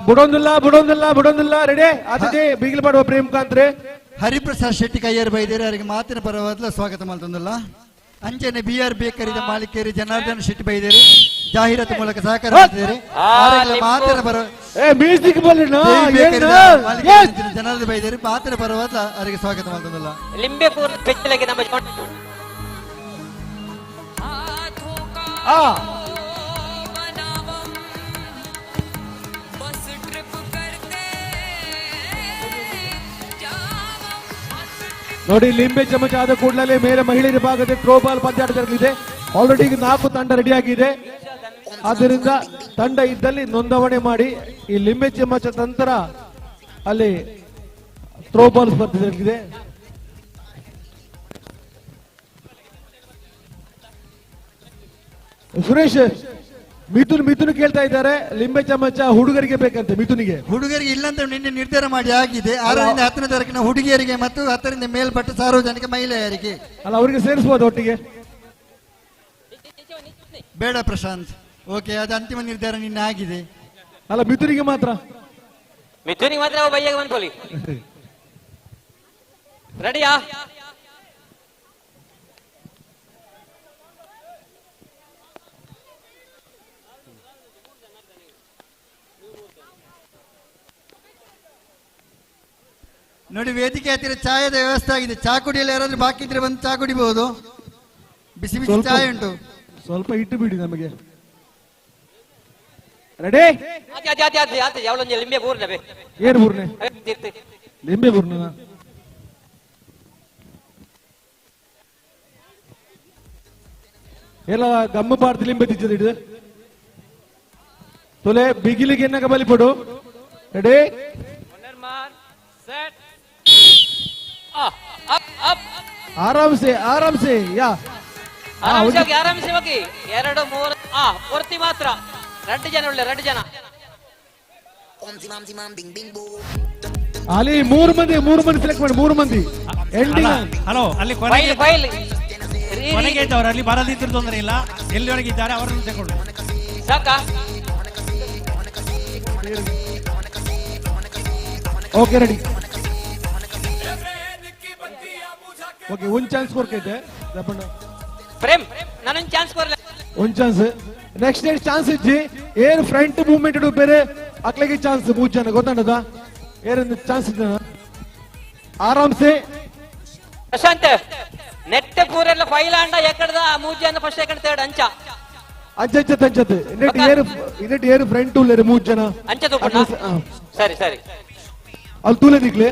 ಬಿಡೋದಿಲ್ಲ ರೆಡಿ ಆತದೆ ಬೀಗಲು ಮಾಡುವ ಪ್ರೇಮಕಾಂತ್ರೆ ಹರಿಪ್ರಸಾದ್ ಶೆಟ್ಟಿ ಕೈಯರ್ ಬೈದೇರಿ ಅವರಿಗೆ ಮಾತಿನ ಪರವಾದ ಸ್ವಾಗತ ಮಾಡ್ತಂದಲ್ಲ. ಅಂಚನೆ BR ಬೇಕರಿದ ಮಾಲೀಕರು ಜನಾರ್ದನ್ ಶೆಟ್ಟಿ ಬೈದೇರಿ ಜಾಹೀರಾತು ಮೂಲಕ ಸಹಕಾರ ಮಾಡ್ತಿದ್ದಾರೆ. ಮಾತಿನ ಜನಾರ್ದನ್ ಬೈದೇರಿ ಮಾತಿನ ಪರವಾದ ಅವರಿಗೆ ಸ್ವಾಗತ ಮಾಡ್ತಂದಲ್ಲ. ನೋಡಿ ಲಿಂಬೆ ಚಮಚ ಆದ ಕೂಡಲೇ ಮೇಲೆ ಮಹಿಳೆಯರ ಭಾಗದ ಥ್ರೋಬಾಲ್ ಪಂದ್ಯಾಟ ಜರುಗಲಿದೆ. ಆಲ್ರೆಡಿ 4 ತಂಡ ರೆಡಿ ಆಗಿದೆ. ಆದ್ದರಿಂದ ತಂಡ ಇದ್ದಲ್ಲಿ ನೋಂದಣಿ ಮಾಡಿ ಈ ಲಿಂಬೆ ಚಮಚ ನಂತರ ಅಲ್ಲಿ ಥ್ರೋಬಾಲ್ ಸ್ಪರ್ಧೆ ಜರುಗಿದೆ. ಸುರೇಶ್ ಮಿಥುನ್ ಕೇಳ್ತಾ ಇದ್ದಾರೆ, ಲಿಂಬೆ ಚಮಚ ಹುಡುಗರಿಗೆ ಬೇಕಂತೆ. ಮಿಥುನಿಗೆ ಹುಡುಗರಿಗೆ ಇಲ್ಲಂತ ನಿನ್ನೆ ನಿರ್ಧಾರ ಮಾಡಿ ಆಗಿದೆ. 6ರಿಂದ 10ನೇ ತಾರೀಕಿನ ಹುಡುಗಿಯರಿಗೆ ಮತ್ತು 10ರಿಂದ ಮೇಲ್ಪಟ್ಟ ಸಾರ್ವಜನಿಕ ಮಹಿಳೆಯರಿಗೆ ಅಲ್ಲ, ಅವರಿಗೆ ಸೇರಿಸಬಹುದು ಒಟ್ಟಿಗೆ. ಬೇಡ ಪ್ರಶಾಂತ್, ಓಕೆ, ಅದು ಅಂತಿಮ ನಿರ್ಧಾರ ನಿನ್ನೆ ಆಗಿದೆ. ಅಲ್ಲ, ಮಿಥುನಿಗೆ ಮಾತ್ರ ಬೈಯಾಗ ಬಂದ್ಕೊಳ್ಳಿ. ರೆಡಿಯಾ? ನೋಡಿ, ವೇದಿಕೆ ಹತ್ತಿರ ಚಾಯದ ವ್ಯವಸ್ಥೆ ಆಗಿದೆ. ಚಾ ಕುಡಿಯಲು ಯಾರಾದ್ರೂ ಬಾಕಿ ಇದ್ರೆ ಬಂದು ಚಾ ಕುಡಿಬಹುದು. ಬಿಸಿ ಬಿಸಿ ಚಾಯ್ ಉಂಟು, ಸ್ವಲ್ಪ ಇಟ್ಟು ಬಿಡಿ ನಮಗೆ. ರೆಡಿ? ಲಿಂಬೆ ಬೂರ್ನೆ ಏನು ಬೂರ್ನೆ? ಲಿಂಬೆ ಬೂರ್ನ ಎಲ್ಲ ಗಮ್ಮ ಪಾಡ್ತಿ ಲಿಂಬೆ ತಿಚ್ಚದ ಹಿಡಿದು ತೊಲೆ ಬಿಗಿಲಿಗೆ ಎನ್ನಕ ಬಲಿಪಡು. ರೆಡಿ? ಆರಾಮ್ಸೆ ಯಾ ಆರಾಮ್ಸೆ ಹೋಗಿ. 2 3 ಪೂರ್ತಿ ಮಾತ್ರ 2 ಜನ ಉಳ್ಳೆ 2 ಜನ ಅಲ್ಲಿ 3 ಮಂದಿ ಸೆಲೆಕ್ಟ್ ಮಾಡಿ. 3 ಮಂದಿ ಎಂಡಿಂಗ್. ಹಲೋ, ಅಲ್ಲಿ ಕೊನೆಗೆ ಇದ್ದವರು ಅಲ್ಲಿ ಬರದಿದ್ರು ತೊಂದರೆ ಇಲ್ಲ, ಎಲ್ಲಿವರೆಗೆ ಇದ್ದಾರೆ ಅವರನ್ನು ತಗೊಂಡು ಸಾಕ. Okay, ready. ಓಕೆ, ಒಂದು ಚಾನ್ಸ್ ಕೊಡ್ಕೈತೆ ಪ್ರೇಮ್, ನಾನೊಂದು ಚಾನ್ಸ್ ಕೊಡ್ಲೆ. ಒಂದು ಚಾನ್ಸ್. ನೆಕ್ಸ್ಟ್ ಚಾನ್ಸ್ ಇಜ್ಜಿ ಏನು ಫ್ರಂಟ್ ಮೂವ್ಮೆಂಟ್ ಇಡು ಬೇರೆ ಅಕ್ಲೆಗೆ ಚಾನ್ಸ್ 3 ಜನ ಗೊತ್ತಾನದ ಏನು ಚಾನ್ಸ್ ಇದ್ದ. ಆರಾಮ್ಸೆ ಪ್ರಶಾಂತ್ ನೆಟ್ ಪೂರೆಲ್ಲ ಫೈಲ್ ಅಂಡ ಎಕಡದ 3 ಜನ ಫಸ್ಟ್ ಸೆಕೆಂಡ್ ಥರ್ಡ್ ಅಂಚ ಇನ್ನೆಟ್ ಏರು ಫ್ರಂಟ್ ಉಳ್ಳೇರು 3 ಜನ ಅಂಚ ತೂಪಣ್ಣ. ಸರಿ ಅಲ್ಲಿ ತೂಲೆ ನಿಕ್ಲೆ.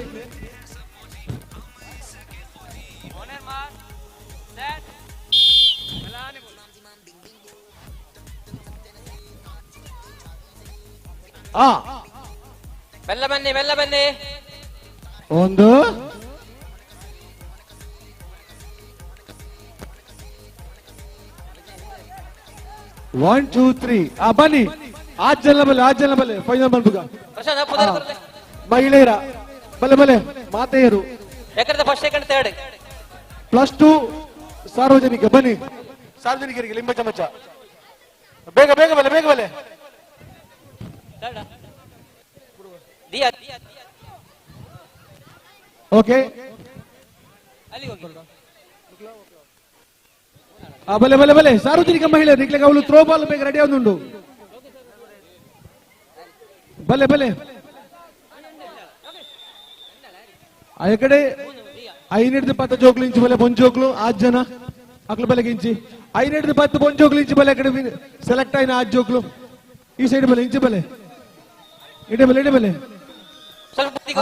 ಮೆಲ್ಲ ಬನ್ನಿ. 1 1 2 3 ಬನ್ನಿ. ಆಜ್ ಜನ ಬಲ್ಲೆ ಫೈನಲ್ ಬಂದ್ಬಿಗ ಮಹಿಳೆಯರ ಬಲ್ಲೆ ಮಾತೆಯರು ಫಸ್ಟ್ ಸೆಕೆಂಡ್ ಥರ್ಡ್ +2 ಸಾರ್ವಜನಿಕ ಬನ್ನಿ. ಸಾರ್ವಜನಿಕರಿಗೆ ಲಿಂಬೆ ಚಮಚ ಬೇಗ ಬಲ್ಲೆ ಓಕೆ ಬಲೆ ಬಲೆ ಬಲೆ ಸಾರ್ವಜನಿಕ ಮಹಿಳೆಯರು ನಿಕ್ಲಿಕ್ಕೆ ಅವಳು ಥ್ರೋ ಬಾಲ್ ಬೇಗ ರೆಡಿ ಆಗುಂಡು ಬಲೆ ಬಲೆ ಆ ಕಡೆ 510 ಜೋಕ್ಲು ಇಂಚು ಬಲೆ ಬೊಂಜೋಕ್ಲು 8 ಜನ అక్కడ బలగించి 510 బొంజోకులు ఇంచి బల అక్కడ సెలెక్ట్ అయిన 8 జోకులు ఈ సైడ్ బల ఇంచి బలే ఇడే బలే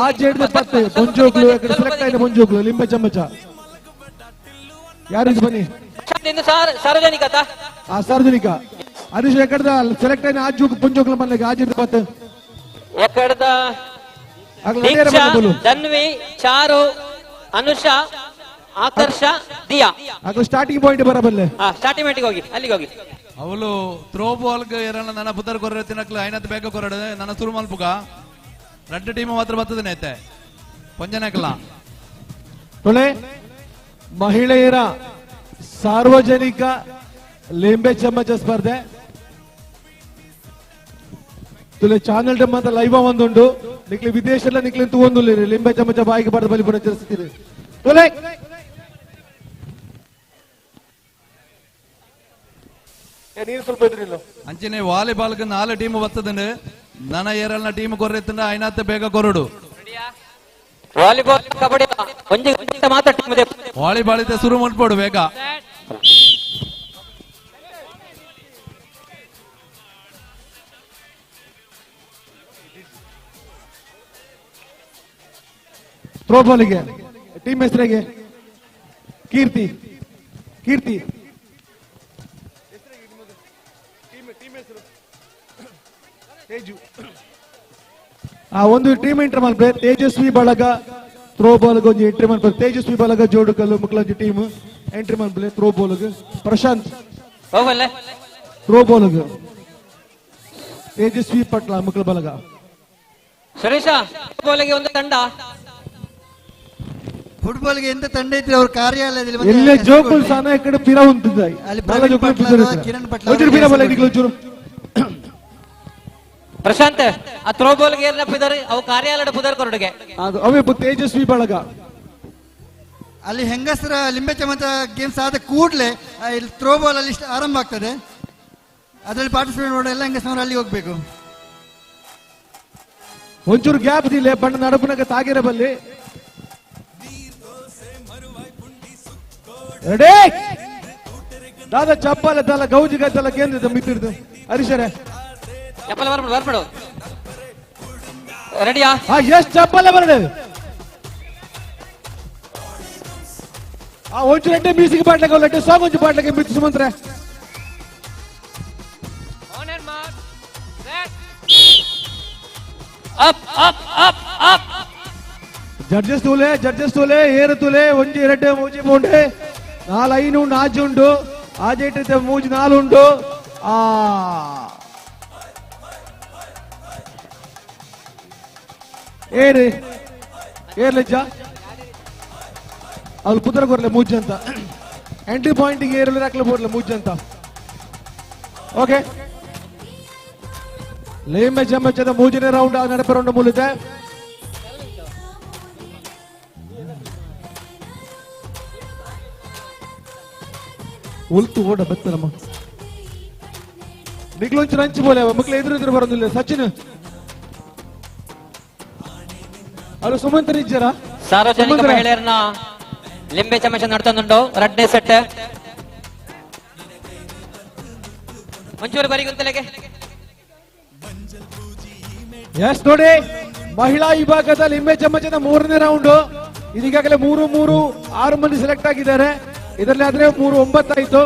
8 బొంజోకులు అక్కడ సెలెక్ట్ అయిన బొంజోకులు లింబ చమ్మచ ಯಾರು ಇದು ಬನ್ನಿ ಸಾರ್ವಜನಿಕ ಆ ಸಾರ್ವಜನಿಕ ಹರೀಶ್ ಎಕ್ಕಡದ ಸೆಲೆಕ್ಟ್ అయిన 8 ಜೋಕು ಬೊಂಜೋకులు ಬನ್ನಗೆ 8 ಎಕ್ಕಡದ ಧನ್ವಿ ಚಾರು ಅನುಷಾ ಆಕರ್ಷ ದಿಯಾ ಅక్కడ ಸ್ಟಾರ್ಟಿಂಗ್ ಪಾಯಿಂಟ್ ಬರಬಲ್ಲೆ ಸ್ಟಾರ್ಟಿಂಗ್ ಪಾಯಿಂಟ್ ಹೋಗಿ ಅಲ್ಲಿಗೆ ಹೋಗಿ ಅವಳು ಥ್ರೋ ಬಾಲ್ ಎರಡ ನನ್ನ ಪುದರ್ ಕೊರ ತಿನ್ನಕ್ಲ ಐನತ್ ಬೇಗ ಕೊರಡ ನನ್ನ ಸುರು ಮಲ್ಪುಗ ರೆಡ್ ಟೀಮ್ ಮಾತ್ರ ಬರ್ತದನೆ ಐತೆ ಪಂಜನಕ್ಲ ತೊಳೆ ಮಹಿಳೆಯರ ಸಾರ್ವಜನಿಕ ಲಿಂಬೆ ಚಮಚ ಸ್ಪರ್ಧೆ ತುಲೆ ಚಾನಲ್ ಮಾತ್ರ ಲೈವ್ ಒಂದುಂಡು ನಿಕ್ಲಿ ವಿದೇಶಲ್ಲ ನಿಕ್ಲಿ ತಗೊಂಡು ಲಿಂಬೆ ಚಮಚ ಬಾಯಿಗೆ ಬರೆದು ಬಲಿಪುರ ಚರಿಸ್ತೀರಿ ತೊಲೆ ನೀರು ಸ್ವಲ್ಪ ಇದ್ರಿಲ್ಲ ಅಂಚನೆ ವಾಲಿಬಾಲ್ 4 ಟೀಮ್ ಬರ್ತದೆ ನನ್ನ ಏರಲ್ನ ಟೀಮ್ ಕೊರ್ರೆತ್ತಿಂದ ಐನತ್ ಬೇಗ ಕೊರಡು ವಾಲಿಬಾಲ್ ಕಬಡ್ಡಿ ಒಂಜಿ ಮಾತ್ರ ಟೀಮ್ ಇದೆ ವಾಲಿಬಾಲ್ ಇದೆ ಶುರು ಮಾಡ್ಬೋಡು ಬೇಗ ಥ್ರೋ ಬಾಲ್ಗೆ ಟೀಮ್ ಹೆಸರಿಗೆ ಕೀರ್ತಿ ಕೀರ್ತಿ ಒಂದು ಟೀಮ್ ಎಂಟ್ರಿ ಮಾಡ್ಬೇಕು ತೇಜಸ್ವಿ ಬಳಗ ಥ್ರೋ ಬಾಲ್ ಒಂದು ಎಂಟ್ರಿ ಮಾಡ್ಬೇಕು ತೇಜಸ್ವಿ ಬಳಗ ಜೋಡುಕಲ್ಲು ಮಕ್ಕಳೊಂದು ಟೀಮ್ ಎಂಟ್ರಿ ಮಾಡ್ಬಲೆ throwball Prashanth throwball Tejaswi Patla ಮಕ್ಕಳ ಬಳಗ ಸುರೇಶ ಫುಟ್ಬಾಲ್ಗೆ ಒಂದು ತಂಡ ಫುಟ್ಬಾಲ್ಗೆ ಎಂತ ತಂಡ ಇದ್ರೆ ಅವ್ರ ಕಾರ್ಯಾಲಯದಲ್ಲಿ ಎಲ್ಲೇ ಜೋಕುಲ್ ಸಾನ ಈ ಕಡೆ ಪಿರ ಉಂಟಿದ್ದಾಯಿ ಪ್ರಶಾಂತ್ ಆ ಥ್ರೋ ಬಾಲ್ಗೆ ಏರ್ನ ಪಿದರ್ ಅವು ಕಾರ್ಯಾಲಯದ ಪುದರ್ ಕೊರಡುಗೆ ಅವೇ ತೇಜಸ್ವಿ ಬಳಗ ಅಲ್ಲಿ ಹೆಂಗಸರ ಲಿಂಬೆ ಚಮಚ ಗೇಮ್ಸ್ ಆದ ಕೂಡಲೇ ಇಲ್ಲಿ ಥ್ರೋ ಬಾಲ್ ಅಲ್ಲಿ ಆರಂಭ ಆಗ್ತದೆ ಅದರಲ್ಲಿ ಪಾರ್ಟಿಸಿಪೇಟ್ ಮಾಡೋ ಎಲ್ಲ ಹೆಂಗಸರು ಅಲ್ಲಿ ಹೋಗ್ಬೇಕು ಒಂಚೂರು ಗ್ಯಾಪ್ ದಿಲ್ಲ ಬಣ್ಣ ನಡುಪುನಕ ತಾಗಿರಬಲ್ಲಿ ರೆಡಿ ದಾದ ಚಪ್ಪಲ ದಲ್ಲ ಗೌಜಿ ಗದ್ದಲ ಕೇಂದ್ರದ ಮಿತ್ತಿರ್ದು ಹರೀಶರೇ ಚಪ್ಪಲ ಬರ್ಬಿಡು ರೆಡಿಯಾ ಎಷ್ಟು ಚಪ್ಪಲ ಬರಡೆ ಒಂಚೂರು ಎಡ್ಡೆ ಮ್ಯೂಸಿಕ್ ಪಾಟ್ಲಕ್ಕೆ ಒಳ್ಳೆ ಸಾಂಗ್ ಒಂಚು ಪಾಟ್ಲಕ್ಕೆ ಮಿತ್ತು ಸುಮಂತ್ರೆ జడ్జెస్ తూలే ఏరు తూలే ಒಂಜಿ ಎರಡೆ ಮೂಜಿ ಬೋಂಡೆ 4 ಐನು 4 ಉಂಡು ಆಜೆಟ್ ಮೂಜಿ 4 ಉಂಡು ಏರಿ ಏರ್ಲೆಜ್ಜ ಅವ್ರು ಪುತ್ರ ಕೊರ್ಲೆ ಮೂಜ್ ಅಂತ ಎಂಟ್ರಿ ಪಾಯಿಂಟಿಗೆ ಏರಲು ಹಾಕ್ಲೆ ಬೋರ್ಲೆ ಮೂಜ್ ಅಂತ ಓಕೆ ಲೇಂಬೆ ಚಮಚದ ಮೂಜನೇ ರೌಂಡ್ ನಡಪೆ ರೌಂಡ್ ಮೂಲತೆ ಉಲ್ತು ಓಡ ಬತ್ತರಮ್ಮ ನಿಗ್ಲೊಂಚು ರಂಚು ಬೋಲೆ ಮಕ್ಕಳು ಎದುರು ಬರೋದಿಲ್ಲ ಸಚಿನ್ ಅದು ಸುಮಂತ್ ಇದ್ದಾರ ಸಾರ್ವಜನಿಕ ಮಹಿಳೆಯರನ್ನ ಲಿಂಬೆ ಚಮಚ ನಡ್ತೊಂದುಂಡು ಎರಡನೇ ಸೆಟ್ ಒಂಚೂರು ಬರಿಗುಂತಲೆಗೆ ಎಸ್ ನೋಡಿ ಮಹಿಳಾ ವಿಭಾಗದ ಲಿಂಬೆ ಚಮಚದ 3ನೇ ರೌಂಡ್ ಇದೀಗಾಗಲೇ 6 ಮಂದಿ ಸೆಲೆಕ್ಟ್ ಆಗಿದ್ದಾರೆ ಇದರಲ್ಲಿ ಆದ್ರೆ 9 ಆಯ್ತು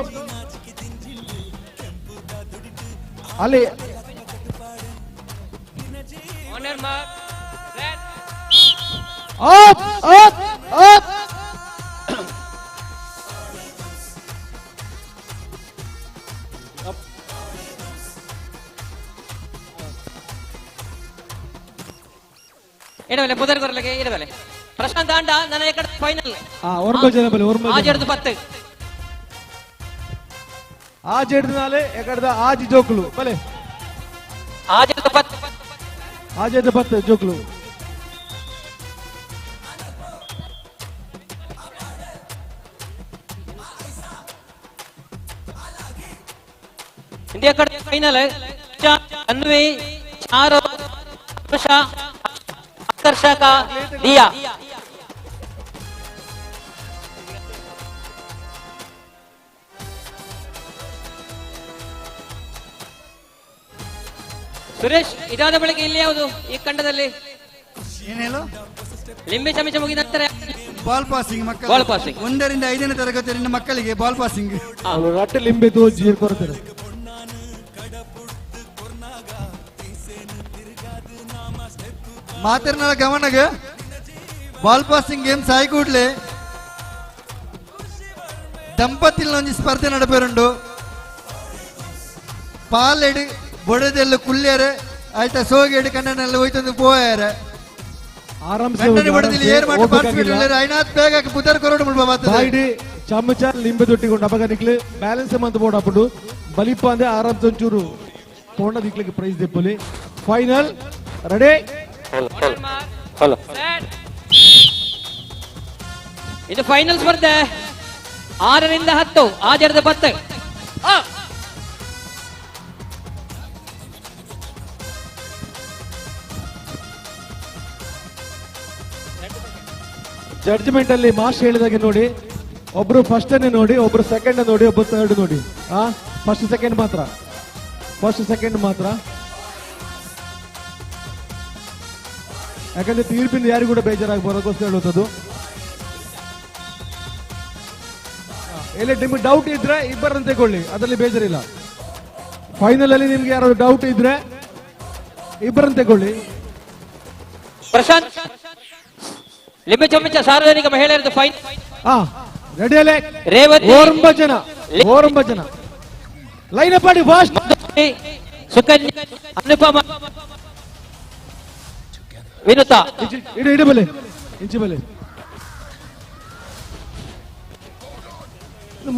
ಅಲ್ಲಿ ಇಡವಲೆ ಪುದರ್ ಕೊರಲೆಗೆ ಇಡವಲೆ ಪ್ರಶಾಂತ್ ಆಂಡ ನನ್ನ ಎಕಡೆ ಫೈನಲ್ आज 10 ఎక్కడదా ఆజ్ జోకులు భలే आज 10 జోకులు द्वितीय कट फाइनल है अन्वी चारों आकर्षक दिया ಸುರೇಶ್ ಇದಾದ ಬಳಿಕ ಇಲ್ಲಿ ಯಾವುದು ಈ ಖಂಡದಲ್ಲಿ ಏನ್ ಹೇಳು ಲಿಂಬೆ ಚಮಚ ಮುಗಿದ ನಂತರ ಬಾಲ್ ಪಾಸಿಂಗ್ ಮಕ್ಕಳು ಬಾಲ್ ಪಾಸಿಂಗ್ 1 ರಿಂದ 5ನೇ ತರಗತಿಯ ಮಕ್ಕಳಿಗೆ ಬಾಲ್ ಪಾಸಿಂಗ್ ರಟ್ಟೆ ಲಿಂಬೆ ತೋ ಜೀರ್ ಕೊಡ್ತಾರೆ ಮಾತರ್ನಳ ಗಮನಗೆ ಬಾಲ್ ಪಾಸಿಂಗ್ ಗೇಮ್ ಸಾಯಿ ಕೂಡ್ಲೆ ದಂಪತಿಲ್ ಒಂಜಿ ಸ್ಪರ್ಧೆ ನಡಪೇರುಂಡು ಪಾಲೆಡು ಬೊಡದೆಲ್ಲ ಕುಲ್ಲೇರೆ ಆಯ್ತಾ ಸೋಗೇಡು ಕಣ್ಣನೆಲ್ಲ ಹೋಯ್ತಂದು ಪೋಯಾರೆ ಗಂಡನ ಬಡದಲ್ಲಿ ಏರ್ ಮಾಡಿ ಪಾರ್ಟಿಸಿಪೇಟ್ ಮಾಡ್ತಾರೆ ಐನಾತ್ ಬೇಗ ಪುದರ್ ಕೊರೋಡು ಮುಳ್ಬ ಮಾತಾಡಿ ಚಮಚ ಲಿಂಬೆ ತೊಟ್ಟಿಕೊಂಡು ಅಪಗ ನಿಕ್ಲೆ ಬ್ಯಾಲೆನ್ಸ್ ಮಂತ್ ಬೋರ್ಡ್ ಹಾಕೊಂಡು ಬಲಿಪ ಅಂದ್ರೆ ಆರಾಮ್ ಒಂಚೂರು ತಗೊಂಡ ದಿಕ್ಲಿಗೆ ಪ್ರೈಸ್ ದೆಪ್ಪಲಿ ಫೈನಲ್ ರೆಡಿ ಹಲೋ ಇದು ಫೈನಲ್ ಸ್ಪರ್ಧೆ 6 ರಿಂದ 10 ಆಜರದ 10 ಜಡ್ಜ್ಮೆಂಟ್ ಅಲ್ಲಿ ಮಾಸ್ ಹೇಳಿದಾಗೆ ನೋಡಿ ಒಬ್ರು ಫಸ್ಟ್ ಅನ್ನೇ ನೋಡಿ ಒಬ್ರು ಸೆಕೆಂಡ್ ನೋಡಿ ಒಬ್ರು ಥರ್ಡ್ ನೋಡಿ ಫಸ್ಟ್ ಸೆಕೆಂಡ್ ಮಾತ್ರ ಯಾಕಂದ್ರೆ ತೀರ್ಪಿಂದ ಯಾರಿಗೂ ಕೂಡ ಬೇಜಾರಾಗಬಾರದಕ್ಕೋಸ್ಕರ ಹೇಳುತ್ತದು ಇಲ್ಲಿ ನಿಮ್ಗೆ ಡೌಟ್ ಇದ್ರೆ ಇಬ್ಬರನ್ನು ತಗೊಳ್ಳಿ ಅದರಲ್ಲಿ ಬೇಜಾರಿಲ್ಲ ಫೈನಲ್ ಅಲ್ಲಿ ನಿಮ್ಗೆ ಯಾರಾದ್ರು ಡೌಟ್ ಇದ್ರೆ ಇಬ್ಬರನ್ನು ತಗೊಳ್ಳಿ ಪ್ರಶಾಂತ್ ಲಿಂಬೆ ಚಮಚ ಸಾರ್ವಜನಿಕ ಮಹಿಳೆಯರದು ಫೈನ್ ರೆಡಿಯಲ್ಲೇ ರೇವತಿ 9 ಜನ ಲೈನ್ ಅಪ್ ಮಾಡಿ ಫಾಸ್ಟ್ ಸುಕನ್ಯಾ ಅನುಪಮ ವಿನುತಾ ಇಡಬಲೆ ಇಂಚಿ ಬಲೆ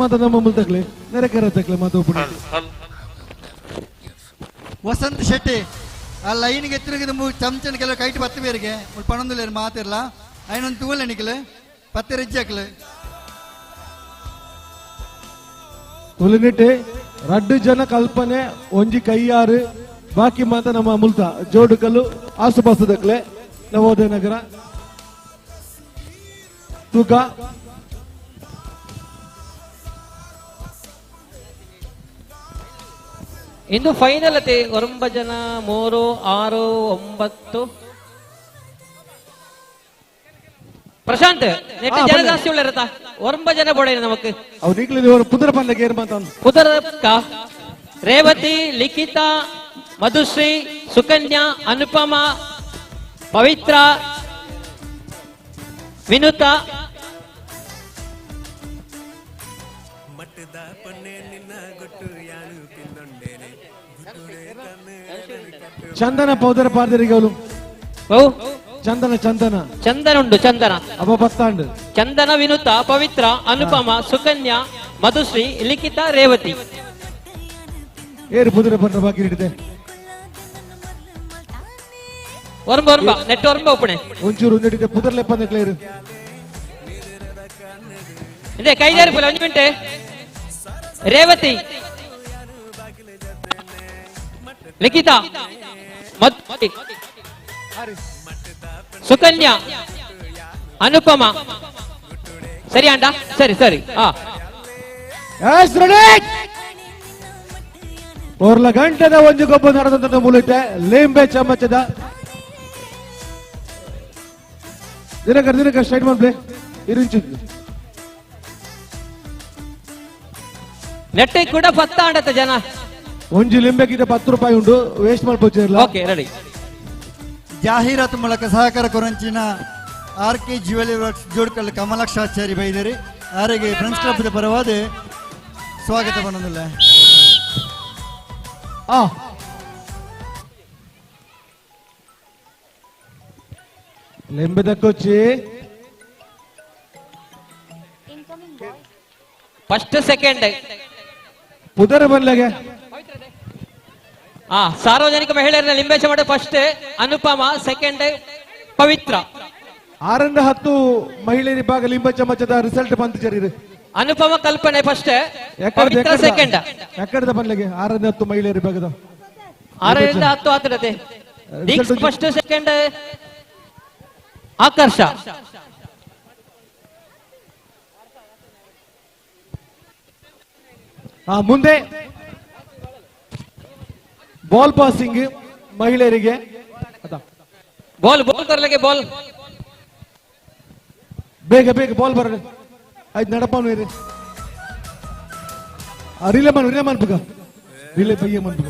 ಮಾತ ನಮ್ಮ ಮುಲ್ ತಕ್ಲೆ ನೆರೆಕರ ತಕ್ಲೆ ಮಾತು ವಸಂತ್ ಶೆಟ್ಟಿ ಆ ಲೈನ್ಗೆ ತಿರುಗಿದ ಚಮಚನ ಕೆಲವು ಕೈಟ್ 10 പേರಿಗೆ ಪಣೊಂದುಲೇರು ಮಾತಿರ್ಲ ಐನೊಂದು ತೂವಲ್ ಎಣಿಕಲೆ 10 ರೆಜ್ಜಾಕ್ಲೆ ತುಲಿನಿಟ್ಟೆ 2 ಜನ ಕಲ್ಪನೆ ಒಂಜಿ ಕೈಯಾರು ಬಾಕಿ ಮಾತ ನಮ್ಮ ಮುಲ್ತ ಜೋಡುಕಲ್ಲು ಆಸುಪಾಸು ದಕ್ಲೆ ನವೋದಯ ನಗರ ತೂಕ ಇಂದು ಫೈನಲ್ ಅತಿ 9 ಜನ 3 6 9 ಪ್ರಶಾಂತ್ ನೆಟ್ಟ ಜನ ಜಾಸ್ತಿ ಉಳ್ಳರತ 9 ಜನ ಬೋಡೆ ನಮಕ್ ಅವ್ರಿಗೆ ಪುದರ ಪಂದಕ್ಕೆ ಏರ್ ಮಾತ ಪುದರ ರೇವತಿ ಲಿಖಿತಾ ಮಧುಶ್ರೀ ಸುಕನ್ಯಾ ಅನುಪಮ ಪವಿತ್ರ ವಿನುತಾ ಚಂದನ ಪೌದರ ಪಾದರಿಗೆ ಅವಳು ಚಂದನ ಉಂಡು ಚಂದನ ಅವ ಬತ್ತಾಂಡು ಚಂದನ ವಿನುತಾ ಪವಿತ್ರ ಅನುಪಮ ಸುಕನ್ಯಾ ಮಧುಶ್ರೀ ಲಿಖಿತಾ ರೇವತಿ ಏರು ಪುದರ ಪಂಡ ಬಾಕಿ ಹಿಡಿದೆ ಒರ್ಮ ನೆಟ್ ಒರ್ಮ ಒಪ್ಪಣೆ ಒಂಚೂರು ಹಿಡಿದೆ ಪುದರ್ಲೆ ಪಂದಕ್ಲೆ ಇರು ಇದೆ ಕೈದಾರು ಪುಲ 1 ಮಿನಿಟ್ ರೇವತಿ ಲಿಖಿತಾ ಸುಕನ್ಯಾ ಅನುಪಮ ಸರಿ ಅಂಡ ಸರಿ ಓರ್ಲ ಗಂಟೆದ ಒಂದು ಗೊಬ್ಬ ನಡೆದಂತ ಮೂಲತೆ ಲಿಂಬೆ ಚಮಚದ ದಿನಕರ ಸ್ಟ್ರೈಟ್ ಮಾಡ್ಬೇ ಇರಿಂಚು ನೆಟ್ಟೆ ಕೂಡ 10 ಆಡತ್ತ ಜನ ಒಂಜಿ ಲಿಂಬೆಗಿಂತ 10 ರೂಪಾಯಿ ಉಂಟು ವೇಸ್ಟ್ ಮಾಡ್ಬೋದಿರಲ್ಲ ಓಕೆ ರೆಡಿ ಜಾಹೀರಾತು ಮೂಲಕ ಸಹಕಾರ ಕೊರಂಚಿನ RK jewellery works Jodkal Kamalakshachari ಬೈದರಿ ಆರೆಗೆ ಫ್ರೆಂಡ್ಸ್ ಕ್ಲಬ್ ಪರವಾದ ಸ್ವಾಗತ ಬಂದಿಲ್ಲ ಲಿಂಬೆದಕ್ಕೊಚ್ಚಿ ಫಸ್ಟ್ ಸೆಕೆಂಡ್ ಪುದರ ಬನ್ಲಗೆ ಸಾರ್ವಜನಿಕ ಮಹಿಳೆಯರ ಲಿಂಬೆ ಚಮಚ ಫಸ್ಟ್ ಅನುಪಮ ಸೆಕೆಂಡ್ ಪವಿತ್ರ 6 ರಿಂದ 10 ಮಹಿಳೆಯರ ಭಾಗ ಲಿಂಬೆ ಚಮಚದ ರಿಸಲ್ಟ್ ಬಂತು ಜರಿ ಅನುಪಮ ಕಲ್ಪನೆ ಫಸ್ಟ್, ಪವಿತ್ರ ಸೆಕೆಂಡ್. ಎಕ್ಕಡದ ಬನ್ಲಿಗೆ 6ರಿಂದ 10 ಮಹಿಳೆಯರು ಭಾಗದ 6ರಿಂದ 10 ಆಗ್ತದೆ. First second Akarsha. ಮುಂದೆ ಬಾಲ್ ಪಾಸಿಂಗ್ ಮಹಿಳೆಯರಿಗೆ. ಬಾಲ್ ಕರ್ಲಿಗೆ ಬಾಲ್ ಬೇಗ ಬೇಗ ಬಾಲ್ ಬರಲಿ. ಆಯ್ತು ನಡಪನು ಇರಿ. ರಿಲೇ ಮನ್ಪುಗ ರಿಲೇ ಬಯ್ಯ ಮನ್ಪುಗ.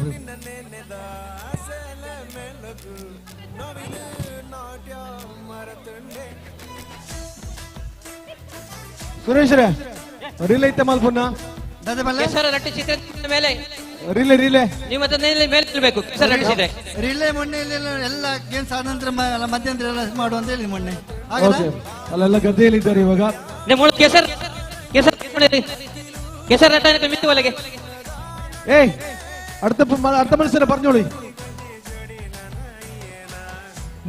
ಸುರೇಶ್ ರೇ ರಿಲೇ ಐತೆ ಮಲ್ಪುನ ರಟ್ಟಿ ಚಿತ್ರ ಮೇಲೆ ರಿಲೇ ನೀವು ಮೇಲೆ ನಿಲ್ಬೇಕು. ರಿಲೇ ಮೊನ್ನೆ ಎಲ್ಲ ಗೇಮ್ಸ್ ಆದ ನಂತರ ಮಧ್ಯಂತರ ಎಲ್ಲ ಮಾಡುವಂತ ಹೇಳಿ ಮೊನ್ನೆ ಅಲ್ಲೆಲ್ಲ ಗದ್ದೆಯಲ್ಲಿ ಇದ್ದಾರೆ ಇವಾಗ. ಕೆಸರ್ ರಟ್ಟ ಮಿತ್ತು ಒಳಗೆ ಅರ್ಧ ಮನುಷ್ಯನ ಬರ್ನೋಳಿ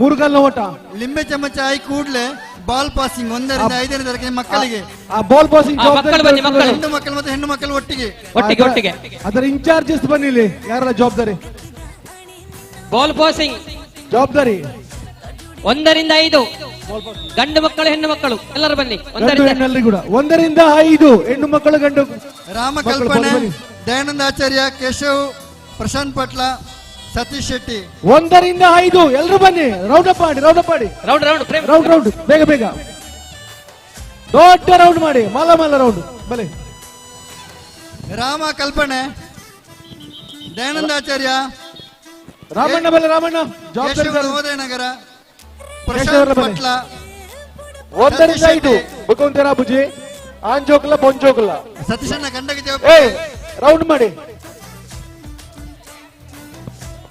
3 ಕಾಲ್ನ ಓಟ. ಲಿಂಬೆ ಚಮಚ ಆಯ್ ಕೂಡ್ಲೆ ಬಾಲ್ ಪಾಸಿಂಗ್ 1ರಿಂದ 5ನೇ ತರಗತಿ ಮಕ್ಕಳಿಗೆ. ಆ ಬಾಲ್ ಪಾಸಿಂಗ್ ಹೆಣ್ಣು ಮಕ್ಕಳು ಮತ್ತೆ ಹೆಣ್ಣು ಮಕ್ಕಳು ಒಟ್ಟಿಗೆ. ಅದರ ಇನ್ಚಾರ್ಜಸ್ ಬನ್ನಿ ಇಲ್ಲಿ. ಯಾರ ಜವಾಬ್ದಾರಿ ಬಾಲ್ ಪಾಸಿಂಗ್ ಜವಾಬ್ದಾರಿ? 1ರಿಂದ 5 ಗಂಡು ಮಕ್ಕಳು ಹೆಣ್ಣು ಮಕ್ಕಳು ಎಲ್ಲರೂ ಬನ್ನಿ. 1ರಿಂದ 5 ಹೆಣ್ಣು ಮಕ್ಕಳು ಗಂಡು. ರಾಮಕಲ್ಪನೆ, ದಯಾನಂದ ಆಚಾರ್ಯ, ಕೇಶವ್, ಪ್ರಶಾಂತ್ ಪಟ್ಲ, ಸತೀಶ್ ಶೆಟ್ಟಿ. 1ರಿಂದ 5 ಎಲ್ಲರೂ ಬನ್ನಿ. ರೌಂಡ್ ಅಪ್ ಮಾಡಿ ರೌಂಡ್ ಬೇಗ ದೊಡ್ಡ ರೌಂಡ್ ಮಾಡಿ. ಮಾಲ ರೌಂಡ್ ಬಲೆ. ರಾಮ ಕಲ್ಪನೆ, ದಯಾನಂದ ಆಚಾರ್ಯ, ರಾಮಣ್ಣ ಜವಾಬ್ದಾರಿ ನವೋದಯ ನಗರ, ಪ್ರಶಾಂತ್ ಪಟ್ಲ. 1ರಿಂದ 5 ಬುಕುಂತೆರಾ ಬುಜಿ ಆಂಜೋಕಲ ಬೊಂಜೋಕಲ. ಸತೀಶಣ್ಣ ಗಂಡಗೆ ಜವಾಬ್ದಾರಿ. ರೌಂಡ್ ಮಾಡಿ.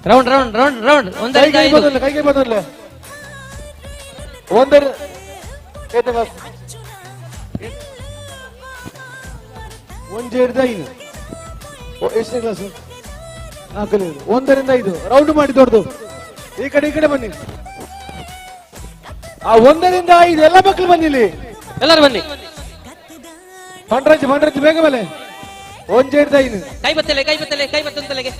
ರೌಂಡ್ 1ರಿಂದ 5 ಕೈಗೆ ಬಂದಲ್ಲ. 1 1ರಿಂದ 5 ಎಷ್ಟನೇ ಕ್ಲಾಸ್? 4ನೇ. 1ರಿಂದ 5 ರೌಂಡ್ ಮಾಡಿ ದೊಡ್ಡದು. ಈ ಕಡೆ ಬನ್ನಿ. 1ರಿಂದ 5 ಎಲ್ಲ ಮಕ್ಕಳು ಬನ್ನಿ ಇಲ್ಲಿ. ಎಲ್ಲರೂ ಬನ್ನಿ. ಪಂಡ್ರಂಜ್ ಬೇಗ ಮೇಲೆ. 1ರಿಂದ 5 ಕೈ ಬತ್ತಲೆಗೆ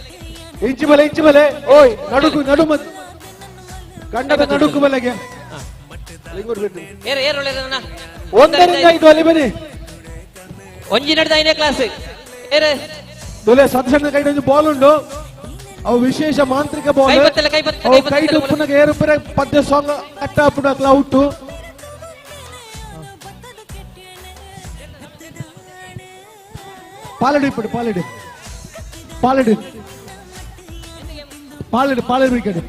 ಇಂಚು ಬಲೆ. ಓಯ್ ನಡು ಗಂಡದ ನಡುಕು ಬಲೆಗೆ. 1ರಿಂದ 5 ಅಲ್ಲಿ ಬನ್ನಿ. 1ರಿಂದ 5ನೇ ಕ್ಲಾಸ್ ಸಣ್ಣ ಕೈ ಬಾಲ್ ಉಂಟು. ಅವು ವಿಶೇಷ ಮಾಂತ್ರಿಕ ಬಾಲ್. ಕೈ ಉಪ್ಪುನಾಗ ಏರುಪುರ ಪದ್ಯ ಸಾಂಗ್ ಅಟ್ಟ ಪುಡಕ್ಲ ಔಟು. ಪಾಲಡಿ ವಿಕೆಟ್.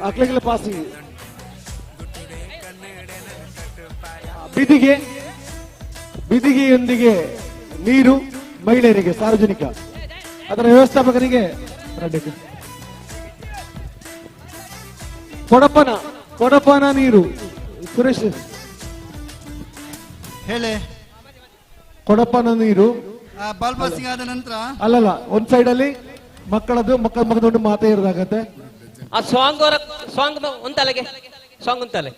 ಅಕ್ಲೆಗಳ ಪಾಸಿಂಗ್. ಬಿದಿಗೆಯೊಂದಿಗೆ ನೀರು ಮಹಿಳೆಯರಿಗೆ ಸಾರ್ವಜನಿಕ. ಅದರ ವ್ಯವಸ್ಥಾಪಕರಿಗೆ ಕೊಡಪನ ನೀರು. ಸುರೇಶ್ ಹೇಳಿ. ಕೊಡಪನ ನೀರು ಬಾಲ್ ಪಾಸಿಂಗ್ ಆದ ನಂತರ ಅಲ್ಲಲ್ಲ ಒಂದ್ ಸೈಡ್ ಅಲ್ಲಿ ಮಕ್ಕಳದೊಂದು ಮಾತೇ ಇರೋದಾಗತ್ತೆ. ಆ ಸಾಂಗ್ ಉಂಟಲೆ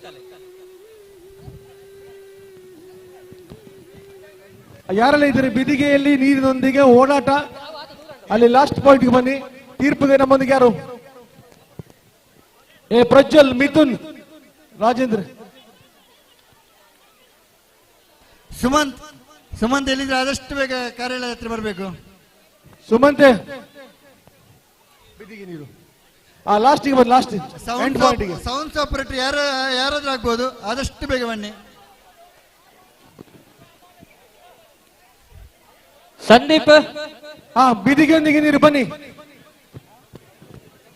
ಯಾರೆಲ್ಲ ಇದ್ದಾರೆ ಬಿದಿಗೆಯಲ್ಲಿ ನೀರಿನೊಂದಿಗೆ ಓಡಾಟ. ಅಲ್ಲಿ ಲಾಸ್ಟ್ ಪಾಯಿಂಟ್ಗೆ ಬನ್ನಿ. ತೀರ್ಪಿಗೆ ನಮ್ಮೊಂದಿಗೆ ಯಾರು? ಪ್ರಜ್ವಲ್, ಮಿಥುನ್, ರಾಜೇಂದ್ರ, ಸುಮಂತ್ ಎಲ್ಲಿದ್ರೆ ಆದಷ್ಟು ಬೇಗ ಕಾರ್ಯಾಲಯ ಹತ್ರ ಬರಬೇಕು. ಸುಮಂತೆ ಬಿದಿಗೆ ನೀರು ಲಾಸ್ಟಿಗೆ ಬನ್ನಿ. ಲಾಸ್ಟ್ ಸೌಂಡ್ ಆಪರೇಟರ್ ಯಾರಾದ್ರೂ ಆಗ್ಬೋದು. ಆದಷ್ಟು ಬೇಗ ಬನ್ನಿ. ಸಂದೀಪ್ ಬಿದಿಗೆಯೊಂದಿಗೆ ನೀರು ಬನ್ನಿ.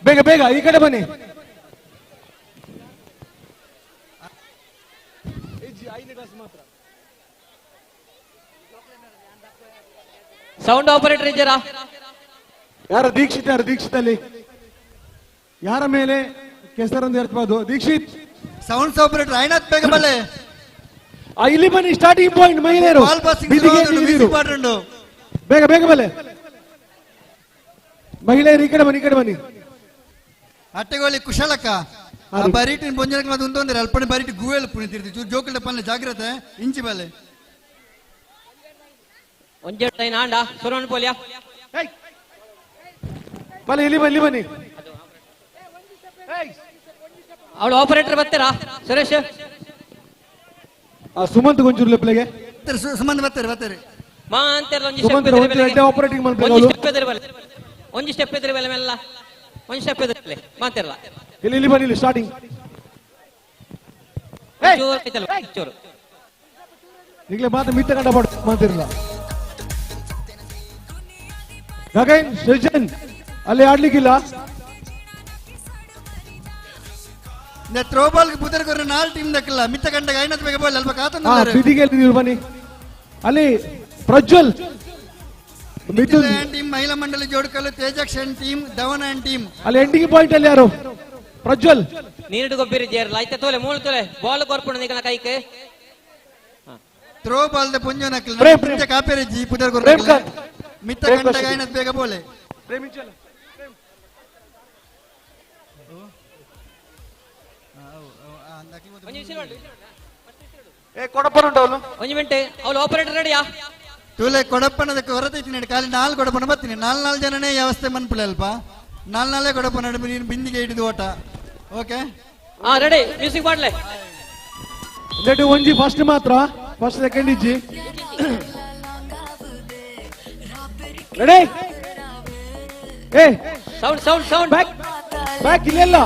ಬೇಗ ಈ ಕಡೆ ಬನ್ನಿ. ಸೌಂಡ್ ಆಪರೇಟರ್ ಇದ್ದೀರಾ? ಯಾರು? ದೀಕ್ಷಿತ್ ಅಲ್ಲಿ ಯಾರ ಮೇಲೆ ಕೆಸರೊಂದು ಇರ್ಬೋದು? ದೀಕ್ಷಿತ್ ಸೌಂಡ್ ಆಪರೇಟರ್ ಐನಾಥ್ ಬೇಗ ಬಲೆ. ಇಲ್ಲಿ ಬನ್ನಿ. ಸ್ಟಾರ್ಟಿಂಗ್ ಪಾಯಿಂಟ್ ಮಹಿಳೆಯರು. ಬೇಗ ಬಲೆ. ಮಹಿಳೆಯರು ಈ ಕಡೆ ಬನ್ನಿ. ಅಟ್ಟೆಗೋಳಿ ಕುಶಲಕ್ಕ ಬರೀಟಿನ ಬೊಂಜನಕ್ಕೆ ಮತ್ತೆ ಉಂತೊಂದ್ರೆ ಅಲ್ಪನೆ ಬರೀಟಿ ಗೂವೆಲ್ ಪುಣಿತಿರ್ತಿ ಜೋಕಲ್ದ ಪಲ್ಲೆ ಜಾಗ್ರತೆ ಇಂಚಿ ಬಲ್ಲೆ ಒಂಜೆಟ್ಟೈ ನಾಂಡ ಸುರವನ್ ಪೋಲಿಯಾ ಬನ್ನಿ ಇಲ್ಲಿ ಬನ್ನಿ ಬನ್ನಿ ಅವಳು ಆಪರೇಟರ್ ಬರ್ತಾರಾ ಸುರೇಶ್ ಸುಮಂತ್ ಗೊಂಚೂರು ಲೆಪ್ಲೆಗೆ ಸುಮಂತ್ ಬರ್ತಾರೆ ಮಾ ಅಂತೆಲ್ಲ ಆಪರೇಟಿಂಗ್ ಒಂಜಿ ಸ್ಟೆಪ್ ಎದುರು ಬೆಲೆ ಮೆಲ್ಲ ಒಂಜಿ ಸ್ಟೆಪ್ ಎದುರು ಮಾತಿರಲ್ಲ ಇಲ್ಲಿ ಬನ್ನಿ ಇಲ್ಲಿ ಸ್ಟಾರ್ಟಿಂಗ್ ಚೂರು ಈಗಲೇ ಮಾತು ಮಿತ್ತ ಕಂಡ ಮಾತಿರಲ್ಲ ಗಗನ್ ಸೃಜನ್ ಅಲ್ಲಿ ಆಡ್ಲಿಕ್ಕಿಲ್ಲ ಥ್ರೋ ಬಾಲ್ ಬುದರ್ಗೊರ 4 ಟೀಮ್ ದಕ್ಕಲ್ಲ ಮಿತ್ತ ಗಂಟೆ ಐನತ್ ಬೇಗ ಬಾಲ್ ಅಲ್ಪ ಕಾತನ ಬಿದಿಗೆ ನೀವು ಬನ್ನಿ ಅಲ್ಲಿ ಪ್ರಜ್ವಲ್ ಮಿಥುನ್ ಟೀಮ್ ಮಹಿಳಾ ಮಂಡಳಿ ಜೋಡ್ಕಲ್ಲು ತೇಜಕ್ಷನ್ ಟೀಮ್ ಧವನ್ ಅಂಡ್ ಟೀಮ್ ಅಲ್ಲಿ ಎಂಡಿಂಗ್ ಪಾಯಿಂಟ್ ಅಲ್ಲಿ ಯಾರು ಪ್ರಜ್ವಲ್ ನೀರು ಗೊಬ್ಬಿರಿ ಜೇರ್ಲ ಐತೆ ತೋಲೆ ಮೂಳು ತೋಲೆ ball ಕೊರ್ಪುಣ ನಿಕನ Kaikeyi throw ball the ಪುಂಜನಕಲ್ಲ ಮಿತ್ತ ಕಾಪೆರೆಜಿ ಬುದರ್ಗೊರ ಮಿತ್ತ ಗಂಟೆ ಐನತ್ ಬೇಗ ಬೋಲೆ ಪ್ರೇಮಿಂಚಲ ಒಂಜಿ ಮಿನಿಟ್ ಅವಳು ಆಪರೇಟರ್ ರೆಡಿಯಾ ತೂಲೆ ಕೊಡಪ್ಪನದಕ್ಕೆ ಹೊರತೈತಿ ಖಾಲಿ 4 ಕೊಡಪ್ಪನ ಬರ್ತೀನಿ 4 ಜನನೇ ವ್ಯವಸ್ಥೆ ಮನ್ಪುಲೆ ಅಲ್ಪ 4 ಕೊಡಪ್ಪನ ನೀನು ಬಿಂದಿಗೆ ಹಿಡಿದು ಓಟ ಓಕೆ ರೆಡಿ ಮ್ಯೂಸಿಕ್ ಮಾಡ್ಲೆ ರೆಡಿ ಒಂಜಿ ಫಸ್ಟ್ ಮಾತ್ರ ಫಸ್ಟ್ ಸೆಕೆಂಡ್ ಇಜ್ಜಿ ರೆಡಿ ಏ sound sound sound back back ಇಲ್ಲೆಲ್ಲ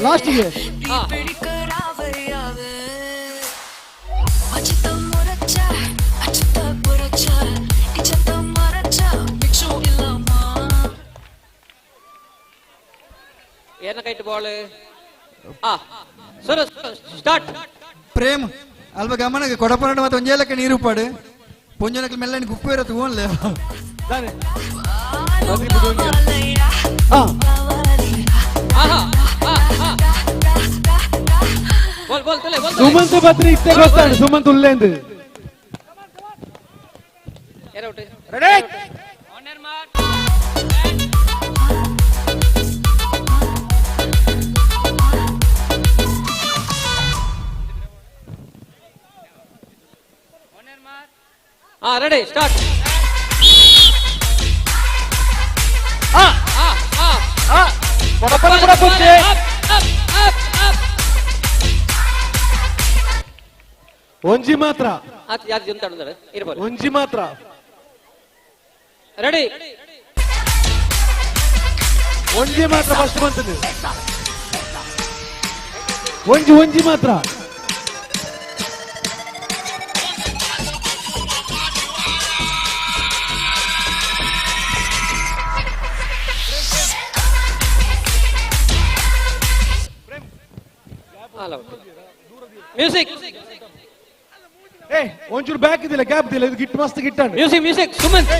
ಲಾಸ್ಟ್ ಗೆ ಏನ kite ball sir start Prem ಅಲ್ಪ ಗಮನಕ್ಕೆ ಕೊಡಪನ ಮತ್ತೆ ಒಂಜೇಲಕ್ಕೆ ನೀರು ಪಾಡು ಪೊಂಜನಕ್ಕೆ ಮೆಲ್ಲನೆ ಗುಪ್ಪು ಇರತ್ತೆ ಓನ್ಲೆ ಸುಮಂತ್ ಬತ್ರಿ ಇತ್ತೆ ಗೊತ್ತಾడు ಸುಮಂತ್ ಉಲ್ಲೇಂದು ರೆಡಿ ರೆಡಿ ಸ್ಟಾರ್ಟ್ ಒಂಜಿ ಮಾತ್ರ ಇರ್ಬೋದು ಒಂಜಿ ಮಾತ್ರ ರೆಡಿ ಒಂಜಿ ಮಾತ್ರ ಫಸ್ಟ್ ಬಂತದೆ ಒಂಜಿ ಮಾತ್ರ ಮ್ಯೂಸಿಕ್ ಏ ಒಂಚೂರು ಬ್ಯಾಕ್ ಇದಿಲ್ಲ ಗ್ಯಾಪ್ ಇದಿಲ್ಲ ಇದು ಗಿಟ್ ಮಸ್ತ್ ಗಿಟ್ಟಾണ് ಮ್ಯೂಸಿಕ್ ಮ್ಯೂಸಿಕ್ ಸುಮಂತ್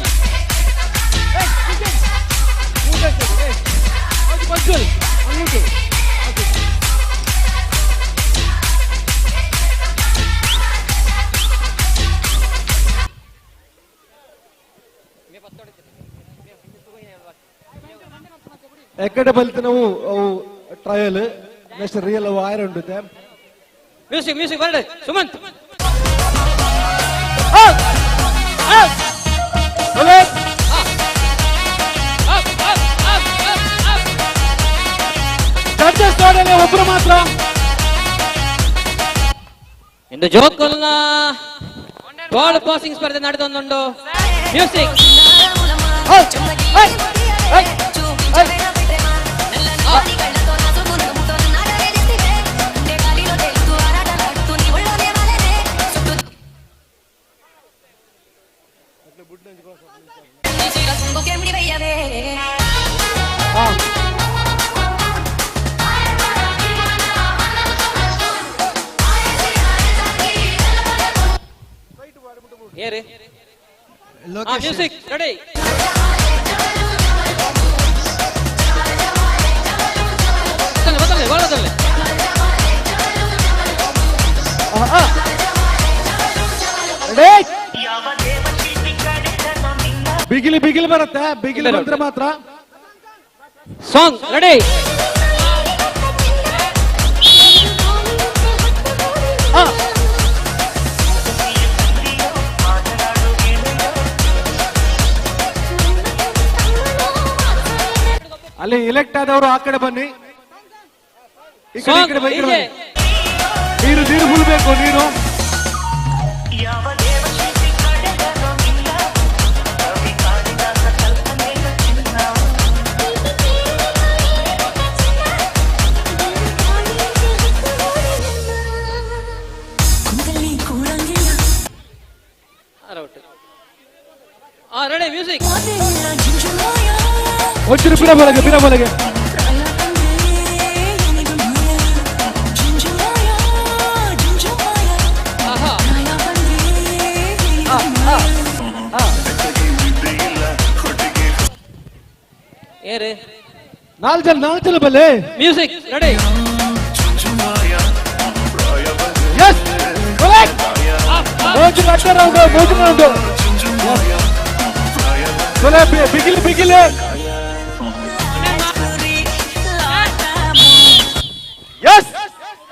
ಎಕ್ಕಡೆ ಬಲ್ತ ನಾವು ಟ್ರಯಲ್ ನೆಕ್ಸ್ಟ್ ರಿಯಲ್ ಅವು ಆಯ್ರ ಉಂಟು music music birthday Sumanth judges ನೋಡಲಿ ಒಬ್ರು ಮಾತ್ರ ಇಂದು ಜೋಕಲ್ನ ಬಾಲ್ ಪಾಸಿಂಗ್ ಸ್ಪರ್ಧೆ ನಡೆದೊಂದುಂಟು ಮ್ಯೂಸಿಕ್ ಏರಿ ಮ್ಯೂಸಿಕ್ ರೆಡಿ ಬಿಗಿಲಿ ಬಿಗಿಲಿ ಬರುತ್ತೆ ಬಿಗಿಲಿ ಬಂದ್ರೆ ಮಾತ್ರ ಸಾಂಗ್ ರೆಡಿ ಅಲ್ಲಿ ಎಲೆಕ್ಟ್ ಆದವರು ಆ ಕಡೆ ಬನ್ನಿ, ಈ ಕಡೆ ಈ ಕಡೆ ಬನ್ನಿ. ನೀರು ನೀರು ಮುಲ್ಬೇಕು ನೀರು. Ready music. ಒಂಚೂರು ಬಿಡ ಬಲಗೆ ಬಿಡ ಬಲಗೆ. ಏರೆ ನಾಲ್ಕು ಜನ ಬಲ್ಲೆ. Music ready. ಎಸ್ ಮೋಜು ಅಡ್ಡ ರೌಂಡ್ ಮೋಜು ರೌಂಡ್. ಚಲೋ ಬಿಗಿಲ್ ಬಿಗಿಲ್. Yes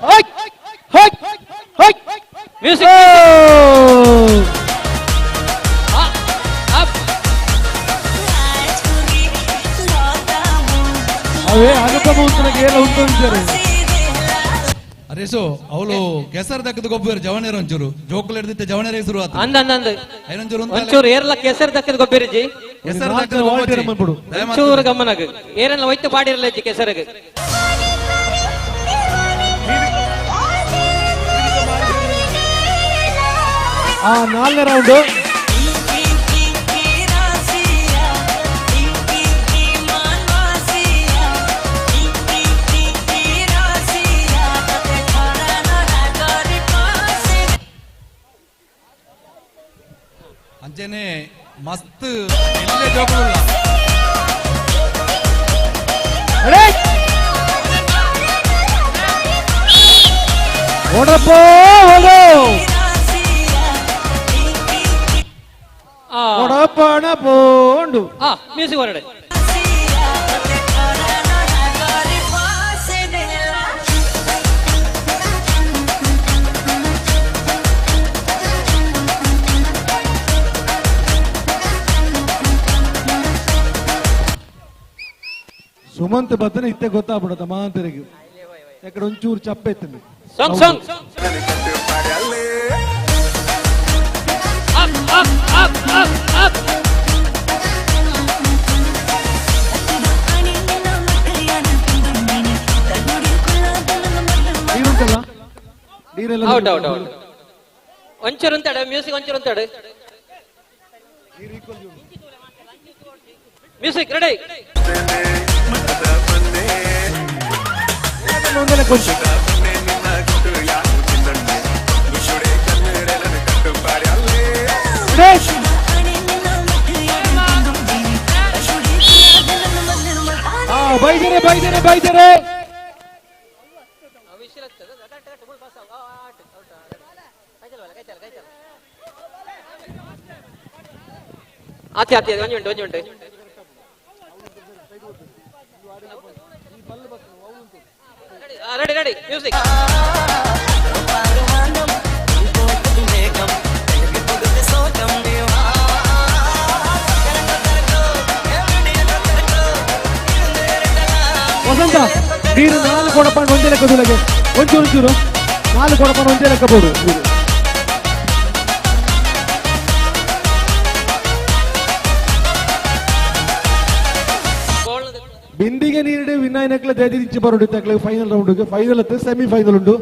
hi hi hi music. ಅವೇ ಆಗಪ್ಪ ಮುಂತನಗೆ ಏನು ಉಂಟು ಅರೇಸು ಅವಳು ಕೆಸರು ದಕ್ಕದ ಗೊಬ್ಬರ ಜವನೇರ ಒಂಚೂರು ಜೋಕುಲು ಹಿಡಿದಿತ್ತೆ ಜವನೇರ ಶುರು ಆತ ಅಂದಂದು ಐನೊಂಚೂರು ಒಂಚೂರು ಏರ್ಲ ಕೆಸರು ದಕ್ಕದ ಗೊಬ್ಬರಜಿ ಕೆಸರು ದಕ್ಕದ ಗೊಬ್ಬರ ಒಂಚೂರು ಗಮನಗ ಏರೆಲ್ಲ ಒಯ್ತು ಪಾಡಿರಲ್ಲ ಅಜ್ಜಿ ಕೆಸರಿಗೆ. ಆ 4ನೇ ರೌಂಡ್. ಅಂಚೆನೆ ಮಸ್ತ್ ಎಲ್ಲೇ ಜೋಕುಲ್ಲ ಓಡಪ್ಪ ಓಡು ಓಡಪ್ಪಣ ಪೋಂಡು. ಮ್ಯೂಸಿಕ್ ಹೊರಡೆ. ಸುಮಂತ್ ಬತ್ತನೆ ಇತ್ತೆ ಗೊತ್ತಾಗ್ಬಿಡತ್ತ ಮಾಂತರಿಗೆ ಯಾಕಡೆ ಒಂಚೂರು ಚಪ್ಪ ಎತ್ತನೆ. ಸಾಂಗ್ ಸಾಂಗ್ ನೀರುಂಟಲ್ಲ ನೀರೆಲ್ಲ ಔಟ್ ಔಟ್ ಔಟ್. ಒಂಚೂರು ಅಂತಾಡು ಮ್ಯೂಸಿಕ್ ಒಂಚೂರು ಅಂತಾಡು. Music ready. ಬೈದರೆ ಬೈದರೆ ಬೈದರೆ. ಆತಿ ಆತಿ ಒಂಜಿ ಉಂಟು ಒಂಜಿ ಉಂಟು. Ready ready music. ವಸಂತ ನೀರು 4 ಕೊಡಪಾಂಡು ಒಂದೇ ಲೆಕ್ಕದೊಳಗೆ ಒಂಚೂರು 4 ಕೊಡಪಾಂಡು ಒಂದೇ ಲೆಕ್ಕಬಹುದು. ಬಿಂದಿಗೆ ನೀರಿಡೆ ವಿನಾಯನಕ್ಲ ದೇದಿಚ್ಚಿ ಬರೋಡು ತಕ್ಲೆ ಫೈನಲ್ ರೌಂಡ್ ಫೈನಲ್ ಅತ್ತೆ ಸೆಮಿ ಫೈನಲ್ ಉಂಟು.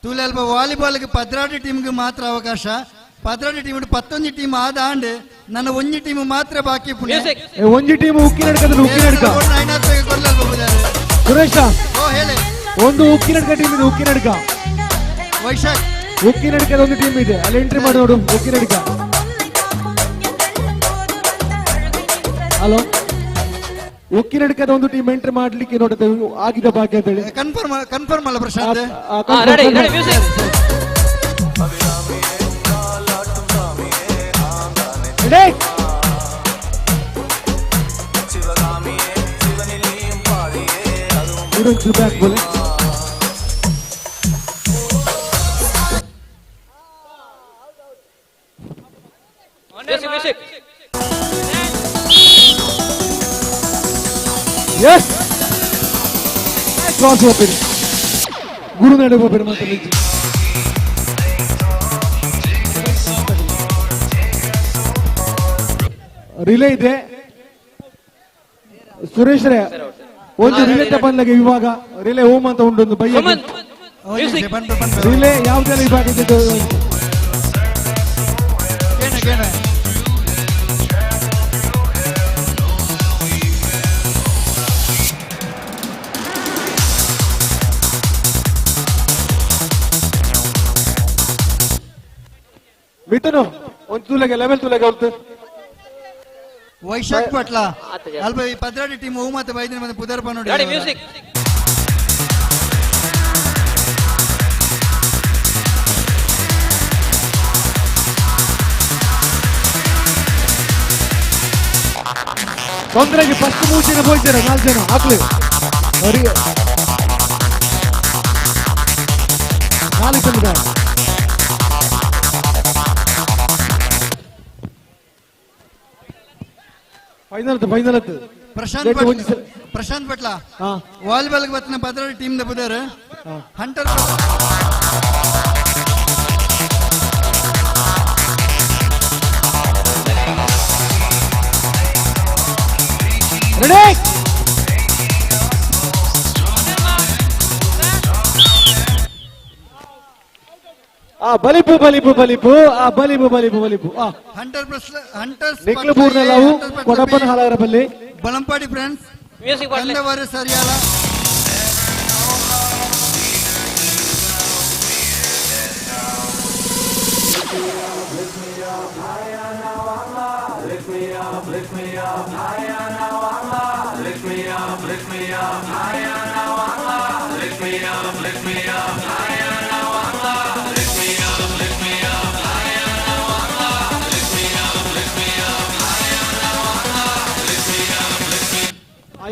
ತೂಲೆಲ್ಪ ವಾಲಿಬಾಲ್ಗೆ 14 ಟೀಮ್ಗೆ ಮಾತ್ರ ಅವಕಾಶ. 14 ಟೀಮ್ 11 ಟೀಮ್ ಆದ ಆಂಡ್ ನನ್ನ ಒಂಜಿ ಟೀಮ್ ಮಾತ್ರ ಬಾಕಿ ಪುಣ್ಯ. ಒಂಜಿ ಟೀಮ್ ಉಕ್ಕಿ ನಡ್ಕದ ಉಕ್ಕಿ ನಡ್ಕ ಸುರೇಶ ಒಂದು ಉಕ್ಕಿ ನಡ್ಕ ಟೀಮ್ ಇದೆ. ಉಕ್ಕಿ ನಡ್ಕ ವೈಶಾಖ್ ಉಕ್ಕಿ ನಡ್ಕದ ಒಂದು ಟೀಮ್ ಇದೆ ಅಲ್ಲಿ ಎಂಟ್ರಿ ಮಾಡಿ ನೋಡು. ಉಕ್ಕಿ ನಡ್ಕ ಹಲೋ ಒಕ್ಕಿನಡ್ಕದ ಒಂದು ಟೀಮ್ ಎಂಟ್ರಿ ಮಾಡ್ಲಿಕ್ಕೆ ನೋಡುತ್ತೆ ಆಗಿದೆ ಭಾಗ್ಯ ಅಂತೇಳಿ ಕನ್ಫರ್ಮ್ ಅಲ್ಲ ಪ್ರಶಾಂತ್? ಬ್ಯಾಕ್ ಬೋಲೆ Yes. Cross open. Guru nade open ಮಾತ್ರ ರಿಲೇ ಇದೆ. ಸುರೇಶ್ ರೇ ಒಂದು ರಿಲೇ ತಪ್ಪನ್ಲಾಗೆ ವಿಭಾಗ ರಿಲೇ ಹೋಮ್ ಅಂತ ಉಂಟು ಒಂದು ಬೈಯ ರಿಲೇ ಯಾವುದೆಲ್ಲ ವಿಭಾಗ ಇದೆ मित्रांनो ಒಂದು ತುಲೆಗೆ ಲೆವೆಲ್ ತುಲೆಗೆ ಹೋಗ್ತು ವೈಶಾಖ್ ಪಟ್ಲ ಅಲ್ಪ ಈ ಪದ್ರಾಡಿ ಟೀಮ್ ಹೂ ಮತ್ತೆ ಬೈದಿನ ಮತ್ತೆ ಪುದರ್ಪ ನೋಡಿ ಗಾಡಿ ಮ್ಯೂಸಿಕ್ ತೊಂದರೆಗೆ ಫಸ್ಟ್ 3 ಜನ ಹೋಗ್ತಾರೆ 4 ಜನ ಹಾಕ್ಲಿ ಅವರಿಗೆ 4 ಜನ ಫೈನಲ್ ಪ್ರಶಾಂತ್ ಪಟ್ಲ ವಾಲಿಬಾಲ್ ಬತ್ತಿನ ಪದ್ರಾಡಿ ಟೀಮ್ ದ ಪುದರ್ ಹಂಟರ್ ರೆಡಿ ಬಲಿಪು ಬಲಿಪು ಬಲಿಪು ಬಲಿಪು ಬಲಿಪು ಬಲಿಪು ನಿಕ್ಲಪೂರ್ನೆಲ್ಲವು ಕೊಡಪ್ಪನ ಹಾಲಾರ ಬಲ್ಲಿ ಬಲಂಪಾಡಿ ಫ್ರೆಂಡ್ಸ್ ಕಂದವಾರ ಸರಿಯಾಲ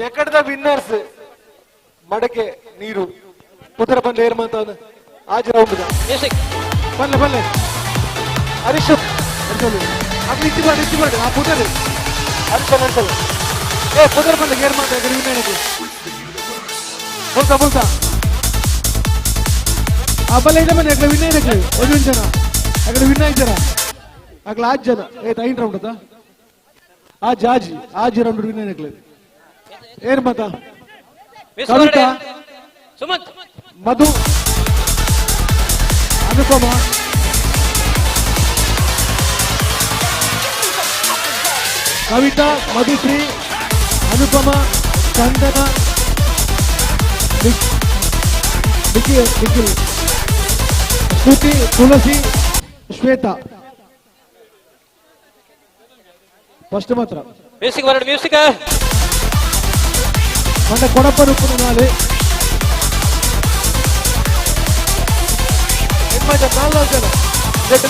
ಎಕ್ಕಡದ ವಿನ್ನರ್ಸ್ ಮಡಕೆ ನೀರು ಪುತ್ರ ಬಂದ ಏರ್ಮಂತ ಆಜ್ ರೌಂಡ್ ಬಲ್ಲೆ ಬಲ್ಲೆ ಹರೀಶ್ ಅದು ಇಚ್ಚಿ ಮಾಡಿ ಆ ಪುತ್ರ ಅನ್ಸಲ್ ಏ ಪುತ್ರ ಬಂದ ಏರ್ಮಂತ ವಿನ್ನರ್ बोलता आपल्याला इथे पण एकला विन नाही देखले अजून जण अकडे विन नाही जरा अकला आज जण ए ताईन राऊंड होता आज राऊंड विन नाही देखले ಏರ್ ಮತ ಕವಿತಾ ಸುಮಂತ್ ಮಧು ಅನುಪಮ ಕವಿತಾ ಮಧುಶ್ರೀ ಅನುಪಮ ಚಂದನ ನಿಖಿಲ್ ಶ್ರುತಿ ತುಳಸಿ ಶ್ವೇತಾ ಫಸ್ಟ್ ಮಾತ್ರ ಮ್ಯೂಸಿಕ್ మన కొడప రూపున నాలి ఎన్మజ 4 జన జెడ్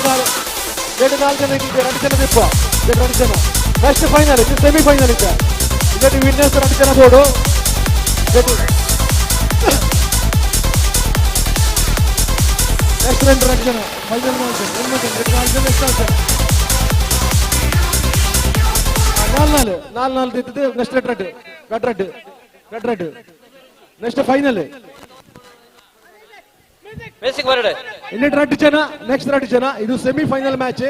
4 ಜನಕ್ಕೆ 2 ಜನ ದಿಪ್ಪ ಜೆಡ್ 2 ಜನ ನೆಕ್ಸ್ಟ್ ಫೈನಲ್ ಇದು ಸೆಮಿ ಫೈನಲ್ ಇದೆ ಇದಕ್ಕೆ ವಿನ್ನರ್ಸ್ 2 ಜನ ಬೋರ್ಡು ನೆಕ್ಸ್ಟ್ 2 ಜನ ಫೈನಲ್ ಮ್ಯಾಚ್ ಎನ್ಮಜ 4 ಜನ ನೆಕ್ಸ್ಟ್ ನಾಲ್ ದಿತ್ತಿದೆ ನೆಕ್ಸ್ಟ್ ರೆಡ್ ನೆಕ್ಸ್ಟ್ ಫೈನಲ್ ಇನ್ನೆರಡು 2 ಜನ ನೆಕ್ಸ್ಟ್ 2 ಜನ ಇದು ಸೆಮಿ ಫೈನಲ್ ಮ್ಯಾಚ್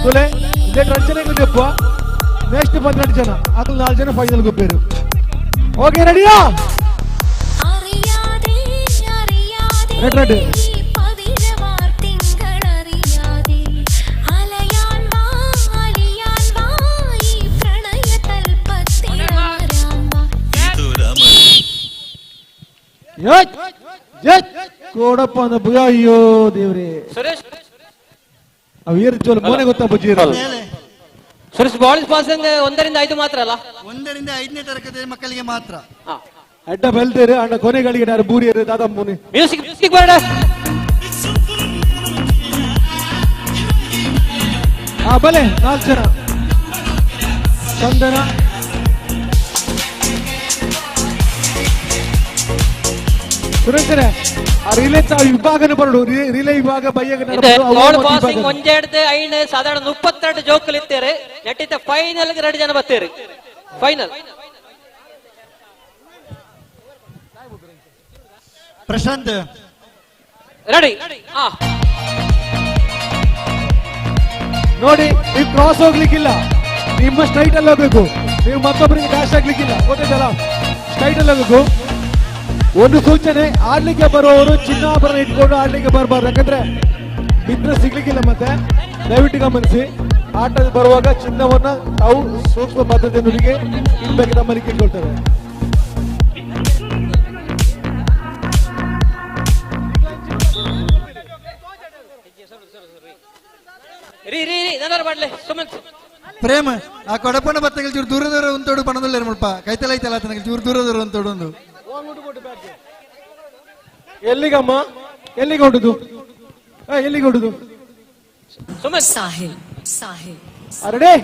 ತುಲೆ ಇನ್ನೆರಡು 2 ಜನ ಗೊಪ್ಪ ನೆಕ್ಸ್ಟ್ 12 ಜನ ಅದ್ರಲ್ಲಿ 4 ಜನ ಫೈನಲ್ ಗೊಪ್ಪೇರು ಓಕೆ ರೆಡಿಯಾ ರೆಡ್ ಕೋಡಪ್ಪ ಅಂದ ಬುಯ ಅಯ್ಯೋ ದೇವ್ರಿ ಸುರೇಶ್ ಅವ್ ಏರ್ ಚೋಲ್ ಮನೆ ಗೊತ್ತಾ ಬುಜ್ಜಿರ ಸುರೇಶ್ ಬಾಲ್ ಪಾಸಿಂಗ್ 1 ರಿಂದ 5 ಮಾತ್ರ ಅಲ್ಲ? 1 ರಿಂದ 5ನೇ ತರಗತಿಯ ಮಕ್ಕಳಿಗೆ ಮಾತ್ರ. ಅಡ್ಡ ಬೆಲ್ದೇರು ಅಣ್ಣ ಕೊನೆಗಳಿಗೆ ಯಾರು ಬೂರಿಯರು ದಾದಮ್ಮನಿ ಮ್ಯೂಸಿಕ್ ಬರಡ. ಬಲೆ 4 ಜನ ಚಂದನ ಸುರೇಶರೇ ಆ ರಿಲೇ ವಿಭಾಗನ ಬರಡು ರಿಲೇ ವಿಭಾಗ ಬಾಲ್ ಪಾಸಿಂಗ್ 1 2 5 ಸಾಧಾರಣ 32 ಜೋಕಲ್ ಇತ್ತೇರೆ ನೆಟ್ಟಿತ ಫೈನಲ್ ಗೆ 2 ಜನ ಬರ್ತೇರಿ. Final Prashant ready. ನೋಡಿ, ನೀವು ಕ್ರಾಸ್ ಹೋಗ್ಲಿಕ್ಕಿಲ್ಲ, ನಿಮ್ಮ ಸ್ಟ್ರೈಟ್ ಅಲ್ಲಿ ಹೋಗ್ಬೇಕು. ನೀವು ಮತ್ತೊಬ್ಬರಿಗೆ ಡ್ಯಾಶ್ ಆಗ್ಲಿಕ್ಕಿಲ್ಲ, ಗೊತ್ತಿದ್ದಲ್ಲ, ಸ್ಟ್ರೈಟ್ ಅಲ್ಲಿ ಹೋಗ್ಬೇಕು. ಒಂದು ಸೂಚನೆ, ಆಡ್ಲಿಕ್ಕೆ ಬರುವವರು ಚಿನ್ನಾಭರಣ ಇಟ್ಕೊಂಡು ಆಡ್ಲಿಕ್ಕೆ ಬರಬಾರ್ದು, ಯಾಕಂದ್ರೆ ಬಿದ್ರೆ ಸಿಗ್ಲಿಕ್ಕಿಲ್ಲ. ಮತ್ತೆ ದಯವಿಟ್ಟು ಗಮನಿಸಿ, ಆಟದ ಬರುವಾಗ ಚಿನ್ನವನ್ನ ತಾವು ಸೂಕ್ಷ್ಮ ಪದ್ಧತಿಯೊಂದಿಗೆ ಇನ್ಬೇಕು ನಮ್ಮಲ್ಲಿ ಕೇಳ್ಕೊಳ್ತೇವೆ. ಪ್ರೇಮ ಆ ಕೊಡಪನ ಬತ್ತಗೆ ಚೂರು ದೂರ ದೂರ ಒಂತೋಡು ಪಣದಲ್ಲ ಮುಲ್ಪ ಕೈತಲ ಐತಲ್ಲ ತನಗೆ ಚೂರು ದೂರ ದೂರ ಒಂತೋಡು ಒಂದು. ಎಲ್ಲಿಗಮ್ಮ, ಎಲ್ಲಿಗೆ ಹೊಡುದು, ಎಲ್ಲಿಗೆ ಹೊಡುದು? ಸಾಹಿಲ್ ಸಾಹಿಲ್ ಅರಡೆ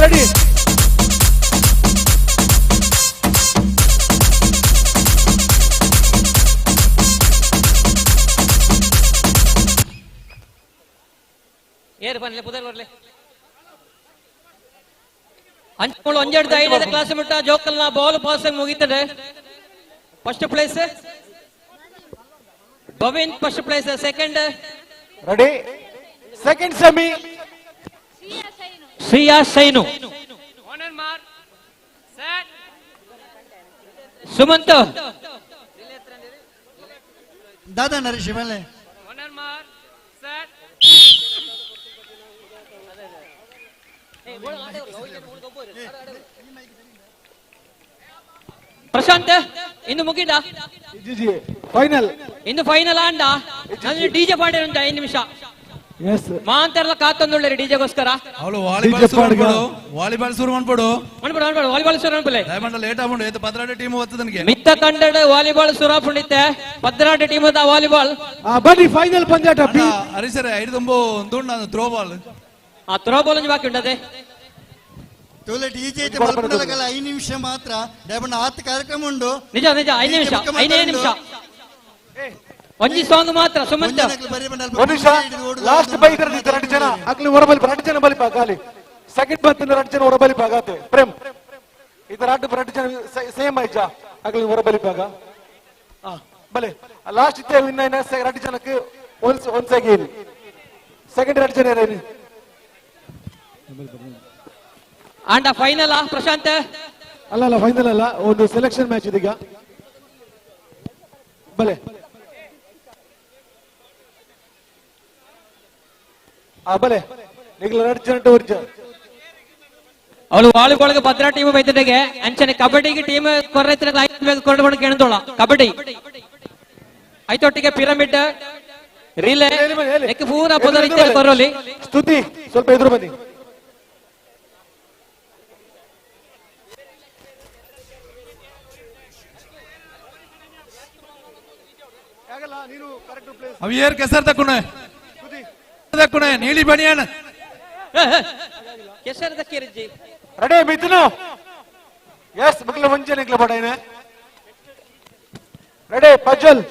ರೆಡಿ. ಏರ್ ಬನ್ನಿ ಪುದರ್ ಬರ್ಲಿ. ಅಂಚಗಳು 1-5 ಕ್ಲಾಸ್ ಬಿಟ್ಟ ಜೋಕಲ್ನ ಬಾಲ್ ಪಾಸಿಂಗ್ ಮುಗಿತದೆ. First place Bhavin, first place. Second ready. Second semi Shriya ಸೈನು. ಸುಮಂತ್ ದಾದಾ ನರೇಶ್ ಮೇಲೆ ಪ್ರಶಾಂತ್ ಇನ್ನು ಮುಗಿದ ಫೈನಲ್, ಇನ್ನು ಫೈನಲ್ ಆಂಡ. ನಾನು ಡಿಜೆ ಪಾಡಿ ಒಂದು 5 ನಿಮಿಷ ಮಾಂತೆಲ್ಲ ಕಾತೊಂದುಳ್ಳಿ ಡಿಜೆಗೋಸ್ಕರ. ಅವಳು ವಾಲಿಬಾಲ್ ಶುರು ಮಾಡ್ಬಿಡು, ವಾಲಿಬಾಲ್ ಶುರು ಮಾಡ್ಬಿಡು, ವಾಲಿಬಾಲ್ ಶುರು ಮಾಡ್ಬಿಡು. ದಯಮಾಡಿ ಲೇಟ್ ಆಗ್ಬಿಡು, ಏತ 12 ಟೀಮ್ ಹೋಗ್ತದೆ ನನಗೆ. ಮಿತ್ತ ಕಂಡಡ ವಾಲಿಬಾಲ್ ಶುರು ಪುಂಡಿತ್ತೆ 12 ಟೀಮ್ ಅದ ವಾಲಿಬಾಲ್. ಬನ್ನಿ ಫೈನಲ್ ಪಂದ್ಯಾಟ. ಹರಿಸರೆ 5 ತುಂಬು ದುಂಡು ನಾನು ಥ್ರೋ ಬಾಲ್. ಆ ಥ್ರೋ ಬಾಲ್ ಒಂದು ಬಾಕಿ ಉಂಟದೆ. ತೋಲೆ ಡಿಜೆ ಐತೆ ಮಲ್ಪಡಲಗಲ್ಲ 5 ನಿಮಿಷ ಮಾತ್ರ. ದಯಮಾಡಿ ಆತ ಕಾರ್ಯಕ್ರಮ ಉಂಡು. ನಿಜ 5 ನಿಮಿಷ, 5 ನಿಮಿಷ ಒಂಜಿ ಸಾಂಗ್ ಮಾತ್ರ. ಸುಮಂತ್ ಲಾಸ್ಟ್ ಬೈದರ 2 ಜನ ಅಕ್ಲಿ ಹೊರಬಲಿ 2 ಜನ ಬಲಿಪ ಗಾಲಿ. ಸೆಕೆಂಡ್ ಬಂತ 2 ಜನ ಹೊರಬಲಿಪ ಆಗತ್ತೆ. ಪ್ರೇಮ್ ಇದರ 2 ಜನ ಸೇಮ್ ಆಯ್ತಾ ಅಕ್ಲಿ ಹೊರಬಲಿಪ ಆಗ ಬಲೆ ಲಾಸ್ಟ್ ಇತ್ತೆ ವಿನ್ ಐನ 2 ಜನಕ್ಕೆ ಒನ್ ಸೆಕೆಂಡ್ ಸೆಕೆಂಡ್ 2 ಜನ ಇರೇನಿ ಆಂಡ ಫೈನಲ್ ಪ್ರಶಾಂತ್. ಅಲ್ಲ ಫೈನಲ್ ಅಲ್ಲ, ಒಂದು ಸೆಲೆಕ್ಷನ್ ಮ್ಯಾಚ್ ಇದೀಗ. ಬಲೆ ಬಲೆ ನಿಗಲ 2 ಜನ ಟೋರ್ಜ ಅವಳು ವಾಲಿಬಾಲ್ಗೆ ಭದ್ರಾ ಟೀಮ್ ಬೈತಡೆಗೆ ಅಂಚನೆ ಕಬಡ್ಡಿಗೆ ಟೀಮ್ ಕೊರ್ರೈತರ ಕೊಂಡು ಕೇಳದೋಳ. ಕಬಡ್ಡಿ ಐತೊಟ್ಟಿಗೆ ಪಿರಮಿಡ್ ರಿಲೇ ಪೂರ ಪೊದರಿದ್ದೆ ಕೊರೋಲಿ. ಸ್ತುತಿ ಸ್ವಲ್ಪ ಎದುರು ಬನ್ನಿ. ಅವಿಯರ್ ಕೆಸರ್ ತಕ್ಕುಣೆ ನೀಲಿ ಬನಿಯನ್ ಕೆಸರ್ ದಕ್ಕಿರಿಜಿ. ರೆಡಿ ಮಿಥುನು. ಎಸ್ ಮಗ್ಲ ಒಂಜೆ ನಿಗ್ಲ ಬಡೈನೆ. Ready puzzle.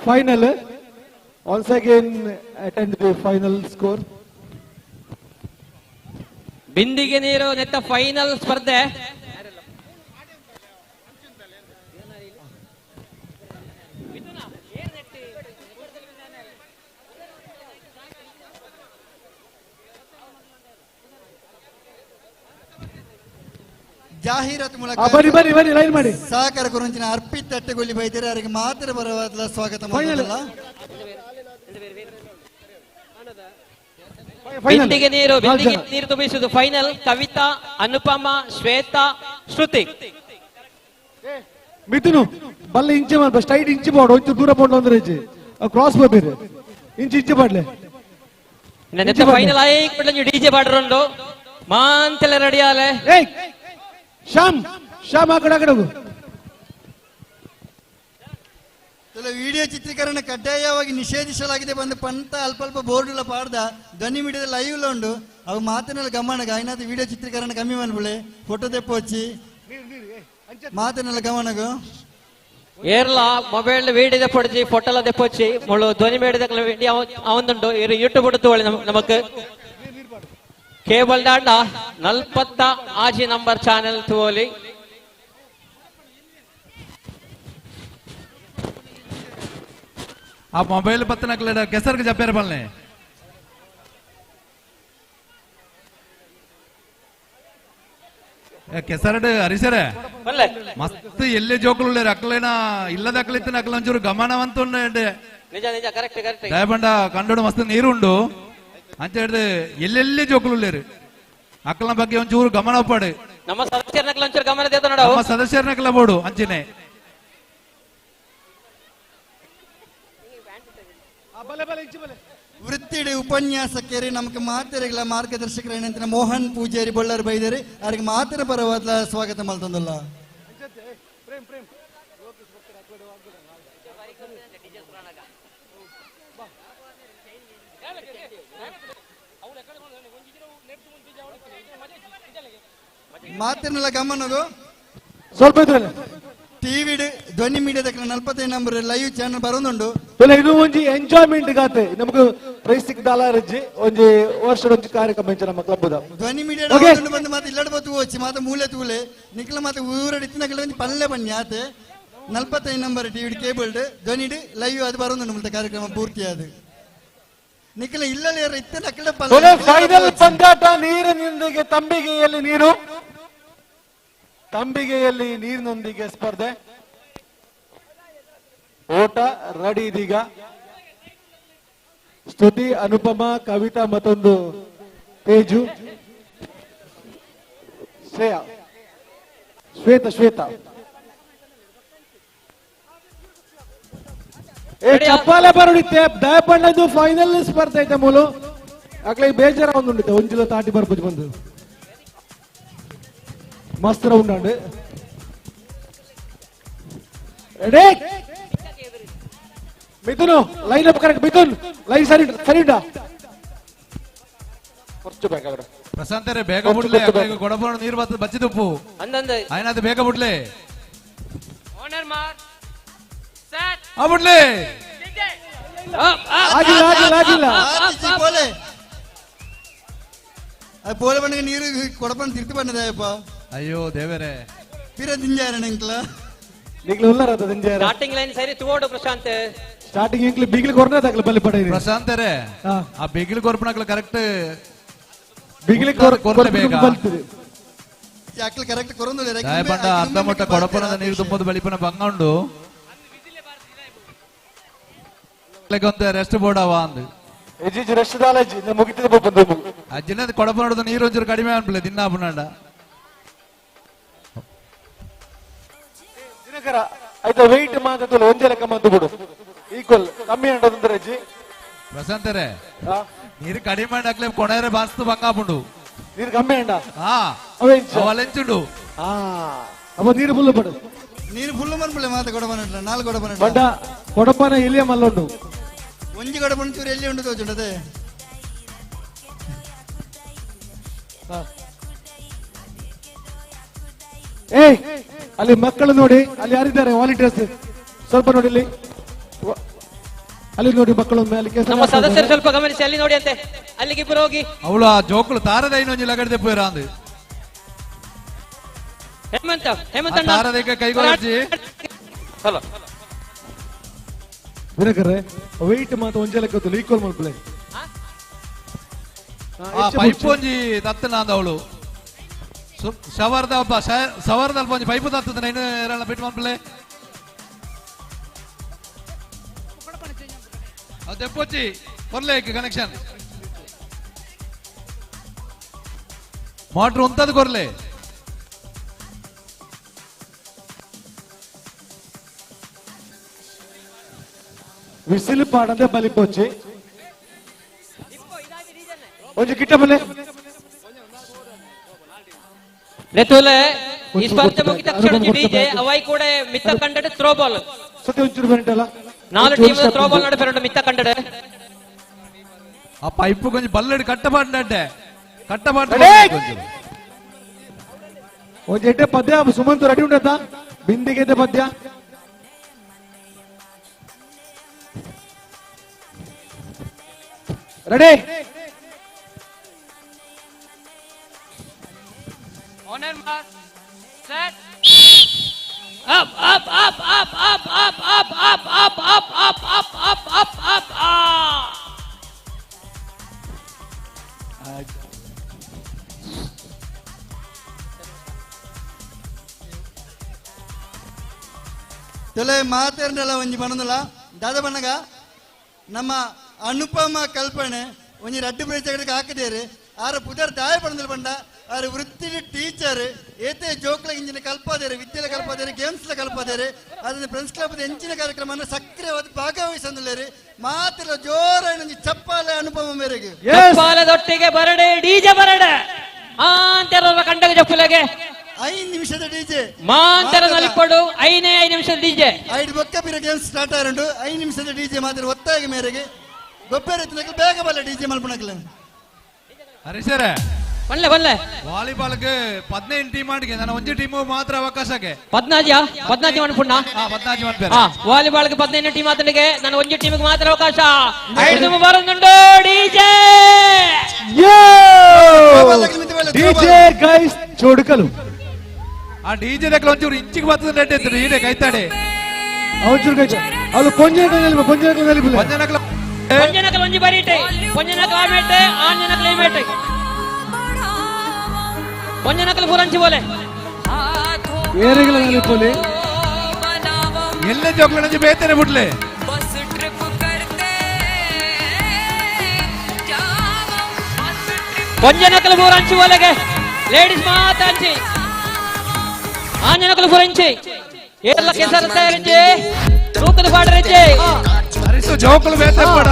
Final. Once again attend the final score. ಬಿಂದಿಗೆ ನೀರು ನೆತ್ತ ಫೈನಲ್ ಸ್ಪರ್ಧೆ. ಜಾಹೀರಾತು ಮೂಲಕ ಬನ್ನಿ ಬನ್ನಿ ಬನ್ನಿ ಲೈನ್ ಮಾಡಿ ಸಹಕಾರ ಕೊರಂಚಿನ ಅರ್ಪಿತ್ ಅಟ್ಟೆಗೊಳ್ಳಿ ಬೈದರೆ ಅವರಿಗೆ ಮಾತ್ರ ಬರವಾದ ಸ್ವಾಗತ ಮಾಡೋದಲ್ಲ. ಬಿಂದಿಗೆ ನೀರು ತುಂಬಿಸುವುದು ಫೈನಲ್. ಕವಿತಾ, ಅನುಪಮ, ಶ್ವೇತಾ, ಶ್ರುತಿ. ಮಿಥುನು ಬಲ್ಲ ಇಂಚೆ ಮಾಡ್ಬ ಸ್ಟ್ರೈಟ್ ಇಂಚೆ ಮಾಡು ಒಂಚೂರು ದೂರ ಪೋಂಡು ಅಂದ್ರೆ ಇಂಚೆ ಕ್ರಾಸ್ ಬರ್ಬೇರು ಇಂಚೆ ಮಾಡ್ಲೆ ಫೈನಲ್ ಆಗಿ ಡಿಜೆ ಪಾಡ್ರಂಡು ಮಾಂತೆಲ್ಲ ರೆಡಿ ಆಲೆ. ಶ್ಯಾಮ್ ಆ ಕಡೆ ಹೋಗು. ವಿಡಿಯೋ ಚಿತ್ರೀಕರಣ ಕಡ್ಡಾಯವಾಗಿ ನಿಷೇಧಿಸಲಾಗಿದೆ ಬಂದು ಪಂತ ಅಲ್ಪ ಬೋರ್ಡ್ ಪಾಡ್ದ ಧ್ವನಿ ಮೀಡಿಯಾದ ಲೈವ್ ಉಂಡು ಅವು ಮಾತನೆಲ್ಲ ಗಮನಗ ಐನಾದ ವಿಡಿಯೋ ಚಿತ್ರೀಕರಣ ಕಮ್ಮಿ ಮಾಡ್ಬಿಳೆ ಫೋಟೋ ತೆಪ್ಪೊಚ್ಚಿ ಮಾತನೆಲ್ಲ ಗಮನಗು ಏರ್ಲ ಮೊಬೈಲ್ വീഡിയോ പൊടിച്ച് ഫോട്ടോ തെപ്പൊച്ച് മുളു ധ്വനി മേടിയ വേണ്ടി ആവുന്നുണ്ടോ യൂട്യൂബ് എടുത്തോളി നമുക്ക് കേബിൾ ഡാണ്ട 40 ആജി നമ്പർ ചാനൽ തോലി ಆ ಮೊಬೈಲ್ ಪತ್ತನಕ್ಲ ಕೆಸರ್ಗೆ ಜಪ್ಪೇರ ಬಲ್ನೆ ಕೆಸರಡ್ ಹರಿಸರೆ ಮಸ್ತ್ ಎಲ್ಲೇ ಜೋಕುಲು ಅಕ್ಲೇನ ಇಲ್ಲದ ಅಕ್ಲಿತ್ತಿನ ಅಕ್ಲ ಒಂಚೂರು ಗಮನವಂತ ನಿಜ ನಿಜ ಕರೆಕ್ಟ್ ಕರೆಕ್ಟ್ ದಯಪಂಡ ಕಂಡು ಮಸ್ತ್ ನೀರುಂಡು ಅಂತ ಹೇಳಿದ್ರೆ ಎಲ್ಲೆಲ್ಲಿ ಜೋಕುಲು ಅಕ್ಲ ಬಗ್ಗೆ ಒಂಚೂರು ಗಮನ ಪಾಡು ನಮ್ಮ ಸದಸ್ಯರನ್ನ ಒಂಚೂರು ಗಮನ ದೇತ ನೋಡ ನಮ್ಮ ಸದಸ್ಯರನ್ನ ಬೋಡು ಅಂಚೆನೆ ವೃತ್ತಿಡಿ ಉಪನ್ಯಾಸಕರು ನಮಗೆ ಮಾತೆರೆಗಳ ಮಾರ್ಗದರ್ಶಕರು ಏನಂತ ಮೋಹನ್ ಪೂಜಾರಿ ಬಳ್ಳಾರಿ ಬೈದರೆ ಅವರಿಗೆ ಮಾತ್ರ ಪರವಾದ ಸ್ವಾಗತ ಮಲ್ತಂದಲ್ಲ. ಮಾತಿನೆಲ್ಲ ಗಮನದು ಸ್ವಲ್ಪ ಟಿವಿ ಧ್ವನಿ ಮೀಡಿಯಾದ 45 ನಂಬರ್ ಲೈವ್ ಚಾನಲ್ ಬರೋದುಂಡು ಇದು ಒಂಜಿ ಎಂಜಾಯ್ಮೆಂಟ್ ಗಾತೆ ನಮಕ್ ಪ್ರೈಸ್ ಸಿಕ್ದಾಲ ರಜ್ಜಿ ಒಂಜಿ ವರ್ಷದ ಒಂಜಿ ಕಾರ್ಯಕ್ರಮ ನಮ್ಮ ಕ್ಲಬ್ದ ಧ್ವನಿ ಮೀಡಿಯಾ ಬಂದು ಮಾತು ಇಲ್ಲಡ ಬತ್ತು ಹೋಚಿ ಮಾತು ಮೂಲೆ ತೂಲೆ ನಿಕ್ಲ ಮಾತು ಊರಡಿ ಇತ್ತಿನಕಲ ಒಂಜಿ ಪಲ್ಲೆ ಬನ್ನಿ ಆತೆ 45 ನಂಬರ್ ಟಿವಿ ಕೇಬಲ್ ಧ್ವನಿ ಲೈವ್ ಅದು ಬರೋದುಂಡು ಮತ್ತೆ ಕಾರ್ಯಕ್ರಮ ಪೂರ್ತಿ ಅದು ನಿಕ್ಲ ಇಲ್ಲಲೇ ಇತ್ತಿನಕಲ ಪಲ್ಲೆ ಫೈನಲ್ ಪಂದ್ಯಾಟ ನೀರಿನೊಂದಿಗೆ ತಂಬಿಗೆಯಲ್ಲಿ ನೀರು ತಂಬಿಗೆಯಲ್ಲಿ ನೀರಿನೊಂದಿಗೆ ಸ್ಪರ್ಧೆ ಓಟ ರೆಡಿ ಇದೀಗ ಸ್ತುತಿ ಅನುಪಮ ಕವಿತಾ ಮತ್ತೊಂದು ತೇಜು ಶ್ರೇಯಾ ಶ್ವೇತಾ ಚಪ್ಪಾಲೆ ಬರೋಡಿತ್ತೆ ದಯಪಣ್ಣದು ಫೈನಲ್ ಸ್ಪರ್ಧೆ ಐತೆ ಮೂಲು ಅಕ್ಲೆ ಬೇಜಾರ ಒಂದುಂಡಿತ್ತೆ ಒಂಜಿಲ ತಾಟಿ ಬರ್ಬೋದು ಬಂದು ಮಸ್ತ್ ರೌಂಡ್ ಆಂಡ್ ready Mithun line up correct Mithun line ಸರಿಡ ಖರ್ಚು ಬೇಕಾದ್ರೆ ಪ್ರಶಾಂತರೇ ಬೇಗ ಬಿಡ್ಲೆ ಗೊಡಬಣ ನೀರು ಬರ್ತದೆ ಬಚ್ಚಿದುಪ್ಪು ಆಯ್ನದು ಬೇಗ ಬಿಡ್ಲೆ ಓನರ್ ಮಾರ್ ಸೆಟ್ ಆ ಬಿಡ್ಲೆ ಆಗಿಲ್ಲ ಬೋಲೆ ಅದು ಬೋಲೆ ಬಣ್ಣ ನೀರು ಕೊಡಬಣ್ಣ ತಿರ್ತಿ ಬಣ್ಣದಪ್ಪ ಅಯ್ಯೋ ದೇವರೇ ಪಿರ ದಿಂಜಾರಣ ಇಂಕ್ಲ ನಿಗ್ಲು ಉಲ್ಲರದ ದಿಂಜಾರ ಸ್ಟಾರ್ಟಿಂಗ್ ಲೈನ್ ಸರಿ ತಗೋಡು ಪ್ರಶಾಂತ್ ಸ್ಟಾರ್ಟಿಂಗ್ ಇಂಕ್ಲಿ ಬಿಗಿಲ್ ಕೊರ್ನ ತಗಲ ಬಲ್ಲಿ ಪಡೈ ಪ್ರಶಾಂತರೇ ಆ ಬಿಗಿಲ್ ಕೊರ್ಪನಕ್ಲ ಕರೆಕ್ಟ್ ಬಿಗಿಲ್ ಕೊರ್ನ ಬೇಗ ಬಲ್ತಿದೆ ಯಾಕ್ಲ ಕರೆಕ್ಟ್ ಕೊರೊಂದುಲೆ ದಯಪಂಡ ಅರ್ಧ ಮೊಟ್ಟ ಕೊಡಪನದ ನೀರು ತುಂಬದು ಬಲಿಪನ ಬಂಗಂಡು ಕೊಂತ ರೆಸ್ಟ್ ಬೋರ್ಡ್ ಅವ ಅಂದು ಎಜಿಜಿ ರೆಸ್ಟ್ ದಾಲಜಿ ಮುಗಿತಿದೆ ಬಂದು ಅಜ್ಜಿನ ಕೊಡಪನದ ನೀರು ಒಂಚೂರು ಕಡಿಮೆ ಅನ್ಬಿಲ್ಲ ದಿನ ಅಪ್ಪನಂಡ ದಿನಕರ ಆಯ್ತಾ ವೆಯ್ಟ್ ಮಾತಲ್ಲ ಒಂದೇ ಲೆಕ್ಕ ಮಾತು ಬಿಡು ಈಕ್ವಲ್ ಕಮ್ಮಿ ಅಂಟದಂದ್ರೆ ಅಜ್ಜಿ ಪ್ರಶಾಂತರೇ ನೀರು ಕಡಿಮೆ ಅಂಡಕ್ಲೆ ಕೊನೆರೆ ಬಾಸ್ತು ಬಂಗಾಪುಂಡು ನೀರು ಕಮ್ಮಿ ಅಂಡ ಅವಲೆಂಚುಂಡು ಅವ ನೀರು ಫುಲ್ಲು ಪಡು ನೀರು ಫುಲ್ಲು ಮನ್ಬಿಳೆ ಮಾತ ಕೊಡಬನ ನಾಲ್ಕು ಕೊಡಬನ ಬಡ್ಡ ಕೊಡಪನ ಇಲ್ಲಿಯ ಮಲ್ಲುಂಡು ಒಂಜಿ ಕೊಡಬನ ಚೂರು ಎಲ್ಲಿ ಉಂಟು ತೋಚುಂಡದೆ ಅಲ್ಲಿ ಮಕ್ಕಳು ನೋಡಿ ಅಲ್ಲಿ ಯಾರಿದ್ದಾರೆ ವಾಲಂಟಿಯರ್ಸ್ ಸ್ವಲ್ಪ ನೋಡಿ ಅಲ್ಲಿ ನೋಡಿ ಮಕ್ಕಳು ನಮ್ಮ ಸದಸ್ಯರು ಸ್ವಲ್ಪ ಗಮನಿಸಿ ಅಲ್ಲಿ ನೋಡಿ ಅಂತೆ ಅಲ್ಲಿಗೆ ಇಬ್ಬರು ಹೋಗಿ ಅವಳು ಆ ಜೋಕುಲು ತಾರದ ಇನ್ನೊಂದು ಲಗಡೆ ಪೋಯಿರ ಅಂದು ಹೇಮಂತ ತಾರದಕ್ಕೆ ಕೈಗೊಳ್ಳಿ ಹಲೋ ವಿನಕರೆ ವೆಯ್ಟ್ ಮಾತು ಒಂಜೆ ಲೆಕ್ಕ ಈಕ್ವಲ್ ಮಾಡ್ಕೊಳ್ಳಿ ಪೈಪ್ ಒಂಜಿ ತತ್ತನ ಅಂದ ಅವಳು ಶವರ್ದ ಒಬ್ಬ ಸವರ್ದಲ್ಲಿ ಒಂದು ಪೈಪು ತರ್ತದೆ ಇನ್ನು ಯಾರೆಲ್ಲ ಬಿಟ್ಟು ಮಕ್ಕಳೇ ಅದೆಪ್ಪೊಚ್ಚಿ ಕೊರ್ಲೆ ಕನೆಕ್ಷನ್ ಮೋಟ್ರ್ ಉಂತದ್ದು ಕೊರ್ಲೆ ವಿಸಿಲ್ ಪಾಡದೆ ಬಲಿಪೋಚಿ ಒಂಜಿ ಕಿಟ್ಟ ಬಲೆ ಲೆತುಲೆ ಈ ಸ್ಪರ್ಧೆ ಮುಗಿದ ತಕ್ಷಣ ಡಿಜೆ ಅವೈ ಕೂಡ ಮಿತ್ತ ಕಂಡಡೆ ಥ್ರೋ ಬಾಲ್ ಸತಿ ಒಂಚೂರು ಬೆಂಟಲ್ಲ 4 ಟೀಮ್ ಥ್ರೋ ಬಾಲ್ ನಡೆ ಮಿತ್ತ ಕಂಡಡೆ ಆ ಪೈಪ್ ಕೊಂಚ ಬಲ್ಲಡಿ ಕಟ್ಟಪಾಡ್ಡೆ ಒಂಜಿ ಎಡ್ಡೆ ಪದ್ಯ ಸುಮಂತ್ ರೆಡಿ ಉಂಟಾ ಬಿಂದಿಗೆ ಪದ್ಯ ready On and mark. Set. Up. ತೊಲೆ ಮಾತೇರ್ನಲ್ಲ ಒಂಜಿ ಬಣ್ಣದಲ್ಲ ದಾದ ಬಣ್ಣಗ ನಮ್ಮ ಅನುಪಮ ಕಲ್ಪನೆ ಒಂಜಿ ರಡ್ಡು ಪ್ರದೇಶಗಳಿಗೆ ಹಾಕಿದೇರು ಆರ ಪುದರ್ ದಾಯ ಪಡೆದಲು ಬಂಡ ಆರು ವೃತ್ತಿ ಟೀಚರ್ ಏತೆ ಜೋಕ್ಲ ಇಂಜಿನ ಕಲ್ಪಾದೇರು ವಿದ್ಯೆಲ ಕಲ್ಪಾದೇರು ಗೇಮ್ಸ್ಲ ಕಲ್ಪಾದೇರು ಅದನ್ನ ಫ್ರೆಂಡ್ಸ್ ಕ್ಲಬ್ ಹೆಂಚಿನ ಕಾರ್ಯಕ್ರಮ ಸಕ್ರಿಯವಾದ ಭಾಗವಹಿಸಂದಿಲ್ಲ ಮಾತ್ರ ಜೋರ ಚಪ್ಪಾಲೆ ಅನುಪಮ ಮೇರೆಗೆ ಚಪ್ಪಾಲದೊಟ್ಟಿಗೆ ಬರಡೆ ಡಿಜೆ ಬರಡೆ ಆಂತೆರ ಕಂಡಗ ಜಪ್ಪುಲಗೆ 5 ನಿಮಿಷದ ಡಿಜೆ ಮಾಂತರ ನಲಿಪಡು 5 ನಿಮಿಷದ ಡಿಜೆ 5 ಬೊಕ್ಕ ಬಿರ ಗೇಮ್ಸ್ ಸ್ಟಾರ್ಟ್ ಆರಂಡು 5 ನಿಮಿಷದ ಡಿಜೆ ಮಾತ್ರ ಒತ್ತಾಗಿ ಮೇರೆಗೆ ಗೊಬ್ಬರ ಎತ್ತಿನಕ್ಕೆ ಬೇಗ ಬಲ್ಲ ಡಿಜೆ ಮಲ್ಪಣಕ್ಲ ಹರೀಶರ ಬಲ್ಲೆ ವಾಲಿಬಾಲ್ಗೆ 15 ಟೀಮ್ ಆಡಿಗೆ ನಾನು ಒಂದೇ ಟೀಮ್ ಮಾತ್ರ ಅವಕಾಶಕ್ಕೆ 15 ಮಾಡ್ಪುಣ್ಣ 15 ಮಾಡ್ತಾರೆ ವಾಲಿಬಾಲ್ಗೆ 15 ಟೀಮ್ ಆತನಿಗೆ ನಾನು ಒಂದೇ ಟೀಮಿಗೆ ಮಾತ್ರ ಅವಕಾಶ 5 ಬರುന്നുണ്ട് ಡಿಜೆ ಡಿಜೆ ಗೈಸ್ ಚೋಡುಕಲು ಆ ಡಿಜೆ ಲೆಕ್ಕ ಒಂಚೂರು ಇಂಚಿಗೆ ಬರ್ತದೆ ರೆಡ್ ಎತ್ತು ಈಡೆ ಕೈತಾಡೆ ಒಂಚೂರು ಕೈ ಅಲ್ಲಿ ಪೊಂಜನಕಲ್ ಒಂಜಿ ಬರೀಟೆ ಪೊಂಜನಕಲ್ ಆಮೇಟೆ ಆಂಜನಕಲ್ ಏಮೇಟೆ ಪೊಂಜನಕಲ್ ಪುರಂಚಿ ಬೋಲೆ ಏರೆಗಳ ನಲಿಪೋಲೆ ಎಲ್ಲ ಜೋಕ್ಲನ ಬೇತನೆ ಬಿಡ್ಲೆ ಪೊಂಜನಕಲ್ ಪುರಂಚಿ ಬೋಲೆಗೆ ಲೇಡೀಸ್ ಮಾತಾಂಚಿ ಆಂಜನಕಲ್ ಪುರಂಚಿ ಏರ್ಲ ಕೆಸರ ತಯಾರಿಂಚಿ ತೂಕದ ಪಾಡರಿಂಚಿ ಹರಿಸು ಜೋಕಲು ಬೇತನೆ ಪಡ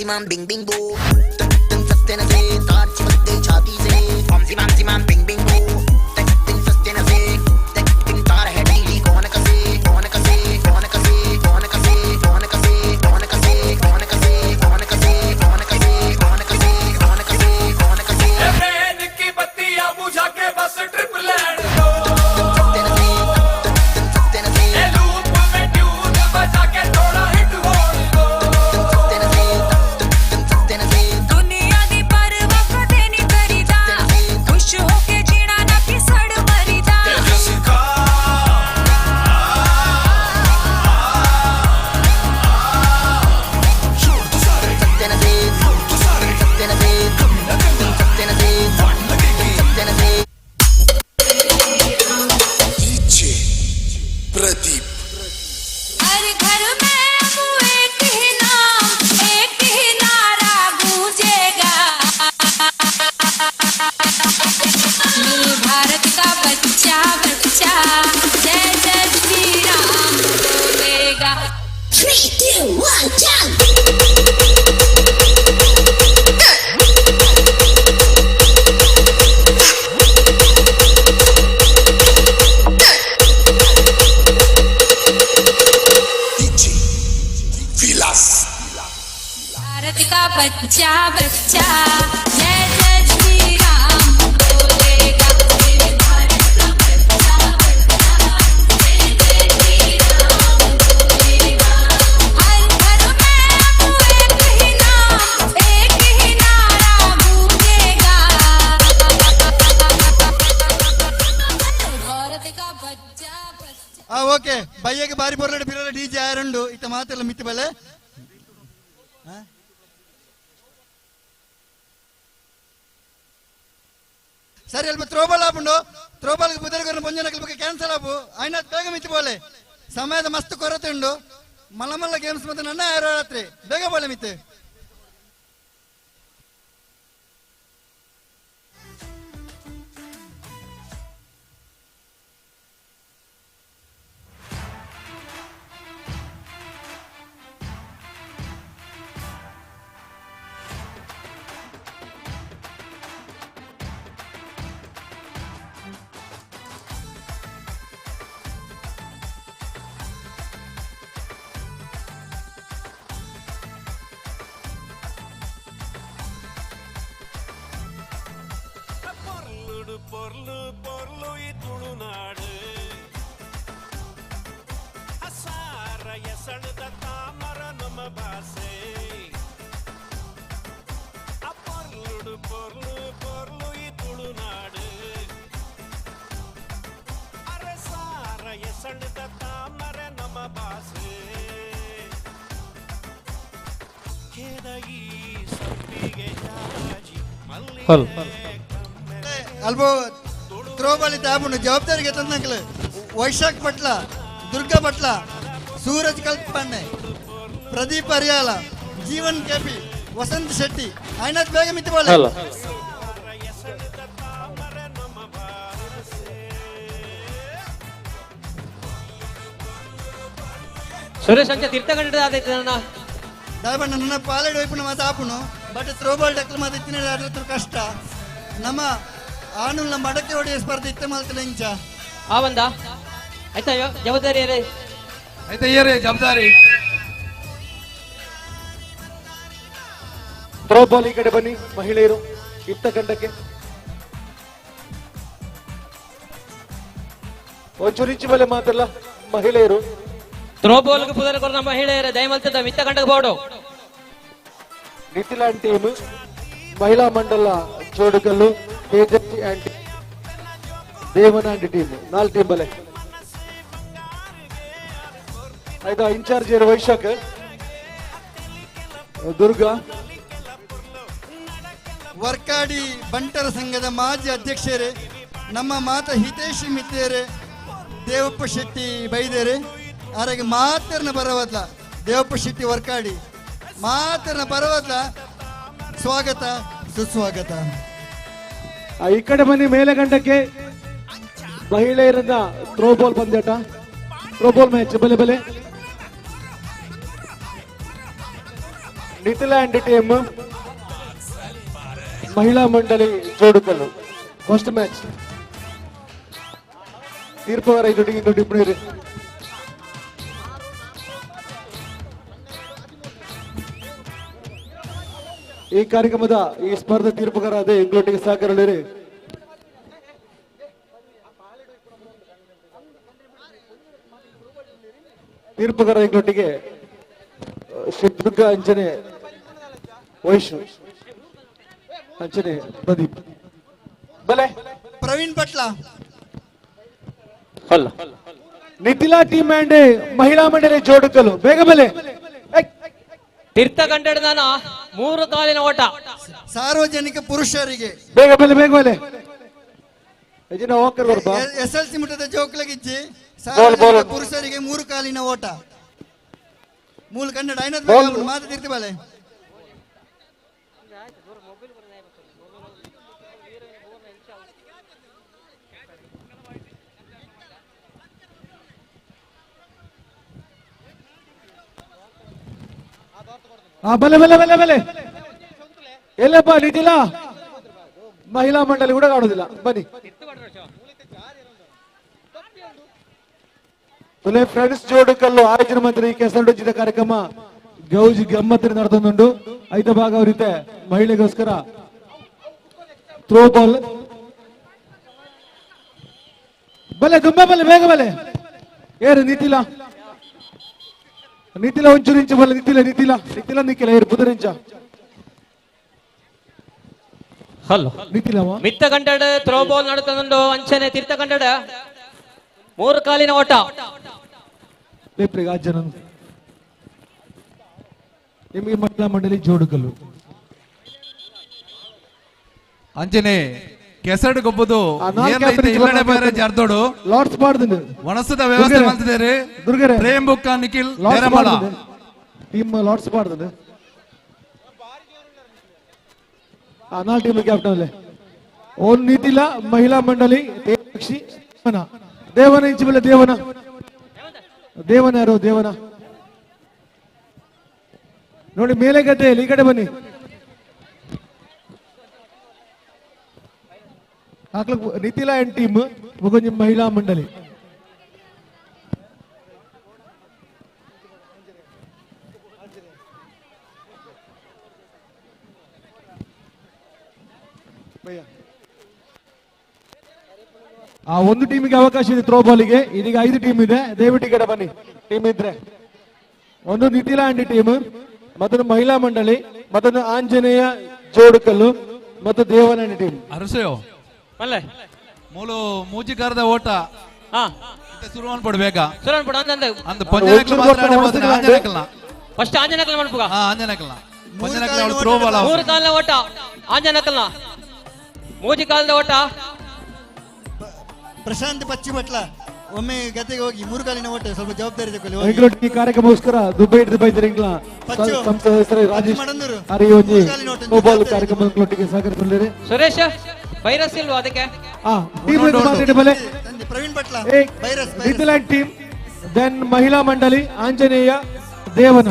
Zimam bing bing boo tung sastena se taar chimte chhati se zimam bing bing boo tung sastena se tung taar hai dili kaun kase kaun kase kaun kase kaun kase kaun kase kaun kase kaun kase kaun kase kaun kase kaun kase kaun kase kaun kase ए brain की बत्तियां बुझा के बस trip land दो सastena se ए loop में tune बजा के थोड़ा हिट हो दो दुनिया दी परवाह कदे नहीं करीदा खुश होके जीना ना कि सड़ मरीदा प्रदीप हर घर में अब एक ही नाम एक ही नारा गूंजेगा भारत का बच्चा बच्चा जय जय श्री राम बोलेगा 3, 2, 1 jump भारत का बच्चा बच्चा जय जय श्री राम बोलेगा भारत का बच्चा बच्चा जय जय श्री राम बोलेगा हर घर में अब एक ही नाम एक ही नारा गूंजेगा भारत का बच्चा ಓಕೆ ಬಯ್ಯಗೆ ಬಾರಿ ಬರಲಡೆ ಬಿರಲ ಡಿಜೆ ಆರುಂಡು ಇತ್ತ ಮಾತೆಲ್ಲ ಮಿತ್ತು ಬಲೆ ಸರಿ ಅಲ್ಪ ತ್ರೋಬಾಲ್ ಆಪುಂಡು ತ್ರೋಬಾಲ್ಗೆ ಬುದರ್ಗರ ಮುಂಜಾನೆ ಬಗ್ಗೆ ಕ್ಯಾನ್ಸಲ್ ಆಪು ಆಯ್ನ ಬೇಗ ಮಿತ್ತು ಬೋಲೆ ಸಮಯದ ಮಸ್ತ್ ಕೊರತೆ ಉಂಡು ಮಲ್ಲ ಮಲ್ಲ ಗೇಮ್ಸ್ ಮತ್ತೆ ನನ್ನ ರಾತ್ರಿ ಬೇಗ ಬೋಲೆ ಮಿತ್ತು பொருளு பொருளு துளுநாடு அசார எசணுத தாமர நம்ம பாசே பொருளுடு பொருளு பொருளு துளுநாடு அரசார எசணுத தாமர நம்ம பாசே கேதகி சப்பிಗೆ ಜಾಜಿ ಮಲ್ಲಿಗೆ ಅಲ್ಬೋ ತ್ರೋಬಾಲ್ ತಾಪುಂಡು ಜವಾಬ್ದಾರಿಗೆ ತಂದಂಕಲು ವೈಶಾಖ್ ಪಟ್ಲ ದುರ್ಗಾ ಪಟ್ಲ ಸೂರಜ್ ಕಲ್ಪಣ್ಣೆ ಪ್ರದೀಪ್ ಅರಿಯಾಲ ಜೀವನ್ ಕೆಪಿ ವಸಂತ್ ಶೆಟ್ಟಿ ಆಯ್ನಾಥ್ ಬೇಗ ಮಿತ್ತು ಬೋಲೆ ಸುರೇಶ್ ಅಂಚ ತೀರ್ಥಗಂಡ ಆದೈತೆ ನನ್ನ ದಾಯಬಣ್ಣ ನನ್ನ ಪಾಲೆಡ್ ವೈಪುನ ಮಾತು ಆಪುನು ಬಟ್ ತ್ರೋಬಾಲ್ ಡಕ್ಲು ಮಾತು ಇತ್ತಿನ ಅದ್ರ ಕಷ್ಟ ನಮ್ಮ ಆನುಲ್ನ ಮಡಕೆ ಹೊಡೆಯ ಸ್ಪರ್ಧೆ ಇತ್ತ ಮಾಲ್ತಲ್ಲ ಇಂಚ ಆ ಬಂದ ಆಯ್ತಾ ಜವಾಬ್ದಾರಿ ಯಾರೇ ಆಯ್ತಾ ಏರೇ ಜವಾಬ್ದಾರಿ ಥ್ರೋಬಾಲ್ ಈ ಕಡೆ ಬನ್ನಿ ಮಹಿಳೆಯರು ಇತ್ತ ಕಂಡಕ್ಕೆ ಒಂಚೂರು ಇಂಚು ಮೇಲೆ ಮಾತಲ್ಲ ಮಹಿಳೆಯರು ಥ್ರೋಬಾಲ್ಗೆ ಪುದರ್ ಕೊರ ಮಹಿಳೆಯರೇ ದಯಮಲ್ತದ ಮಿತ್ತ ಕಂಡಕ್ಕೆ ಬೋಡು ನಿತಿಲಾಂಡ್ ಟೀಮ್ ಮಹಿಳಾ ಮಂಡಲ ಜೋಡುಗಲ್ಲು ತೇಜಸ್ವಿ ಆಂಡ್ ದೇವನಾಂಡಿ ಟೀಮ್ 4 ಟೀಮ್ ಬಲೆ ಆಯ್ತಾ ಇನ್ಚಾರ್ಜ್ ಇರೋ ವೈಶಾಖ್ ದುರ್ಗಾ ವರ್ಕಾಡಿ ಬಂಟರ ಸಂಘದ ಮಾಜಿ ಅಧ್ಯಕ್ಷರೇ ನಮ್ಮ ಮಾತ ಹಿತೇಶಿ ಮಿತ್ತೇರೆ ದೇವಪ್ಪ ಶೆಟ್ಟಿ ಬೈದೇರೆ ಅವರಿಗೆ ಮಾತರ್ನ ಬರವದ್ಲ ದೇವಪ್ಪ ಶೆಟ್ಟಿ ವರ್ಕಾಡಿ ಮಾತರ್ನ ಬರವದ್ಲ ಸ್ವಾಗತ ಸುಸ್ವಾಗತ ಈ ಕಡೆ ಬನ್ನಿ ಮೇಲೆ ಗಂಟಕ್ಕೆ ಮಹಿಳೆಯರನ್ನ ಥ್ರೋಬಾಲ್ ಪಂದ್ಯಾಟ ಥ್ರೋಬಾಲ್ ಮ್ಯಾಚ್ ಬಲೆ ಬಲೆ ನಿತಿಲಾಂಡ್ ಟೀಮ್ ಮಹಿಳಾ ಮಂಡಳಿ ಜೋಡುಕಲ್ಲು ಫಸ್ಟ್ ಮ್ಯಾಚ್ ತೀರ್ಪುಗಾರ ಇದು ಟಿಪ್ಪಣಿ ಈ ಕಾರ್ಯಕ್ರಮದ ಈ ಸ್ಪರ್ಧೆ ತೀರ್ಪುಗಾರ ಅದೇ ಇಂಗ್ಲೊಟ್ಟಿಗೆ ಸಹಕಾರಳಿರಿ ತೀರ್ಪುಗಾರ ಇಂಗ್ಲೊಟ್ಟಿಗೆ ದುರ್ಗಾ ಅಂಚನೆ ವೈಶು ಅಂಚನೆ ಪ್ರದೀಪ್ ಬಲೆ ಪ್ರವೀಣ್ ಪಟ್ಲ ನಿತಿಲಾ ಟೀಮ್ ಅಂಡ್ ಮಹಿಳಾ ಮಂಡಳಿ ಜೋಡುಕಲು ಬೇಗ ಬಲೆ ತೀರ್ಥಗಂಡನ 3 ಕಾಲಿನ ಓಟ ಸಾರ್ವಜನಿಕ ಪುರುಷರಿಗೆ ಬೇಗ ಬಲೆ SLC ಮುಟ್ಟದ ಜೋಕ್ಲಗಿಜ್ಜಿ ಸಾರ್ವಜನಿಕ ಪುರುಷರಿಗೆ 3 ಕಾಲಿನ ಓಟ ಮೂಲ ಕನ್ನಡ ಐನದ್ ಮಾತು ತೀರ್ತಿ ಬಲೆ ಬಲೆ ಬಲೆ ಬಲೆ ಬಲೆ ಎಲ್ಲಪ್ಪ ನಿತಿಲಾ ಮಹಿಳಾ ಮಂಡಳಿ ಕೂಡ ಕಾಣುದಿಲ್ಲ ಬನ್ನಿ ತುಲೆ ಫ್ರೆಂಡ್ಸ್ ಜೋಡುಕಲ್ಲು ಆಯೋಜನೆ ಮಂತ್ರಿ ಕೆಸರೊಂದಿದ ಕಾರ್ಯಕ್ರಮ ಗೌಜಿ ಗಮ್ಮತ್ತಿನ ನಡೆದುಕೊಂಡು ಐದ ಭಾಗ ಅವರಿತೆ ಮಹಿಳೆಗೋಸ್ಕರ ಥ್ರೋ ಬಾಲ್ ಬಲೆ ದುಂಬೆ ಬಲೆ ಬೇಗ ಬಲೆ ಏರು ನಿತಿಲ ಒಂಚೂರು ಇಂಚು ಬಲೆ ನಿತಿಲ ನಿಕ್ಕಿಲ್ಲ ಏರು ಪುದರಿಂಚ ಹಲೋ ನಿತಿಲವ ಮಿತ್ತ ಕಂಡಡ ಥ್ರೋ ಬಾಲ್ ನಡುತ್ತುಂಡು ಅಂಚನೆ ತೀರ್ಥ ಕಂಡಡ 3 ಕಾಲಿನ ಓಟ ಲೇಪ್ರಿಗೆ ಜನ ನಿಮಗೆ ಮಹಿಳಾ ಮಂಡಳಿ ಜೋಡುಗಲ್ಲು ಅಂಜನೆ ಕೆಸಡು ಗೊಬ್ಬದು ಇಲ್ಲಡೆ ಬೇರೆ ಜಾರ್ದೋಡು ಲಾಟ್ಸ್ ಮಾಡ್ತೀನಿ ಒಣಸದ ವ್ಯವಸ್ಥೆ ಮಾಡ್ತಿದ್ದಾರೆ ದುರ್ಗರೆ ಪ್ರೇಮ್ ಬುಕ್ಕ ನಿಖಿಲ್ ನೇರಮಲ ಟೀಮ್ ಲಾಟ್ಸ್ ಮಾಡ್ತೀನಿ ನಾ ಟೀಮ್ ಕ್ಯಾಪ್ಟನ್ ಅಲ್ಲೇ ಓನ್ ನೀತಿಲ ಮಹಿಳಾ ಮಂಡಳಿ ದೇವನ ಇಂಚು ಬೆಲೆ ದೇವನ ಯಾರು ದೇವನ ನೋಡಿ ಮೇಲೆ ಗದ್ದೆಯಲ್ಲಿ ಈ ಕಡೆ ಬನ್ನಿ ನಿತಿಲ ಅಂಡ್ ಟೀಮ್ ಕೊಂಚ ಮಹಿಳಾ ಮಂಡಳಿ ಆ ಒಂದು ಟೀಮಿಗೆ ಅವಕಾಶ ಇದೆ ಥ್ರೋ ಬಾಲಿಗೆ ಇದೀಗ 5 ಟೀಮ್ ಇದೆ ದಯವಿಟ್ಟು ಈ ಕಡೆ ಬನ್ನಿ ಟೀಮ್ ಇದ್ರೆ ಒಂದು ನಿತಿಲ ಅಂಡ್ ಟೀಮ್ ಮತ್ತೊಂದು ಮಹಿಳಾ ಮಂಡಳಿ ಮತ್ತೊಂದು ಆಂಜನೇಯ ಜೋಡುಕಲ್ಲು ಮತ್ತು ದೇವನಹಳ್ಳಿ ಟೀಮ್ ಅರಸೆಯೋ ಮೂಲು ಮೂಜಿಕಾರದ ಓಟ ಶುರುವಾನ್ ಪಡ್ಬೇಕ ಅಂದ ಪಂಜನಕಲ್ ಮಾತ್ರ ಆಂಜನಕಲ್ನ ಫಸ್ಟ್ ಆಂಜನಕಲ್ ಮಾಡ್ಪುಗ ಆಂಜನಕಲ್ನ ಪಂಜನಕಲ್ ಥ್ರೋ ಬಾಲ್ 3 ಕಾಲಿನ ಓಟ ಆಂಜನಕಲ್ನ ಮೂಜಿಕಾಲದ ಓಟ ಪ್ರಶಾಂತ್ ಪಚ್ಚಿಮಟ್ಲ ಒಮ್ಮೆ ಗದ್ದೆಗೆ ಹೋಗಿ 3 ಕಾಲಿನ ಓಟ ಸ್ವಲ್ಪ ಜವಾಬ್ದಾರಿ ತಗೊಳ್ಳಿ ಈ ಕಾರ್ಯಕ್ರಮಕ್ಕೋಸ್ಕರ ದುಬೈ ಬೈದರಿಂಗ್ಲ ಸಂಸ್ಥೆ ಹೆಸರು ರಾಜೇಶ್ ಹರಿಯೋಜಿ ಮೊಬೈಲ್ ಕಾರ್ಯಕ್ರಮದೊಟ್ಟಿಗೆ ಸಹಕರಿಸಲಿದ್ದಾರೆ ಸುರೇಶ್ ವೈರಸ್ ಇಲ್ವಾ ಅದಕ್ಕೆ ಟೀಮ್ ಮಾತಾಡಿ ಬಲೆ ಪ್ರವೀಣ್ ಪಟ್ಲ ನಿತಿಲ ಟೀಮ್ ದೆನ್ ಮಹಿಳಾ ಮಂಡಳಿ ಆಂಜನೇಯ ದೇವನ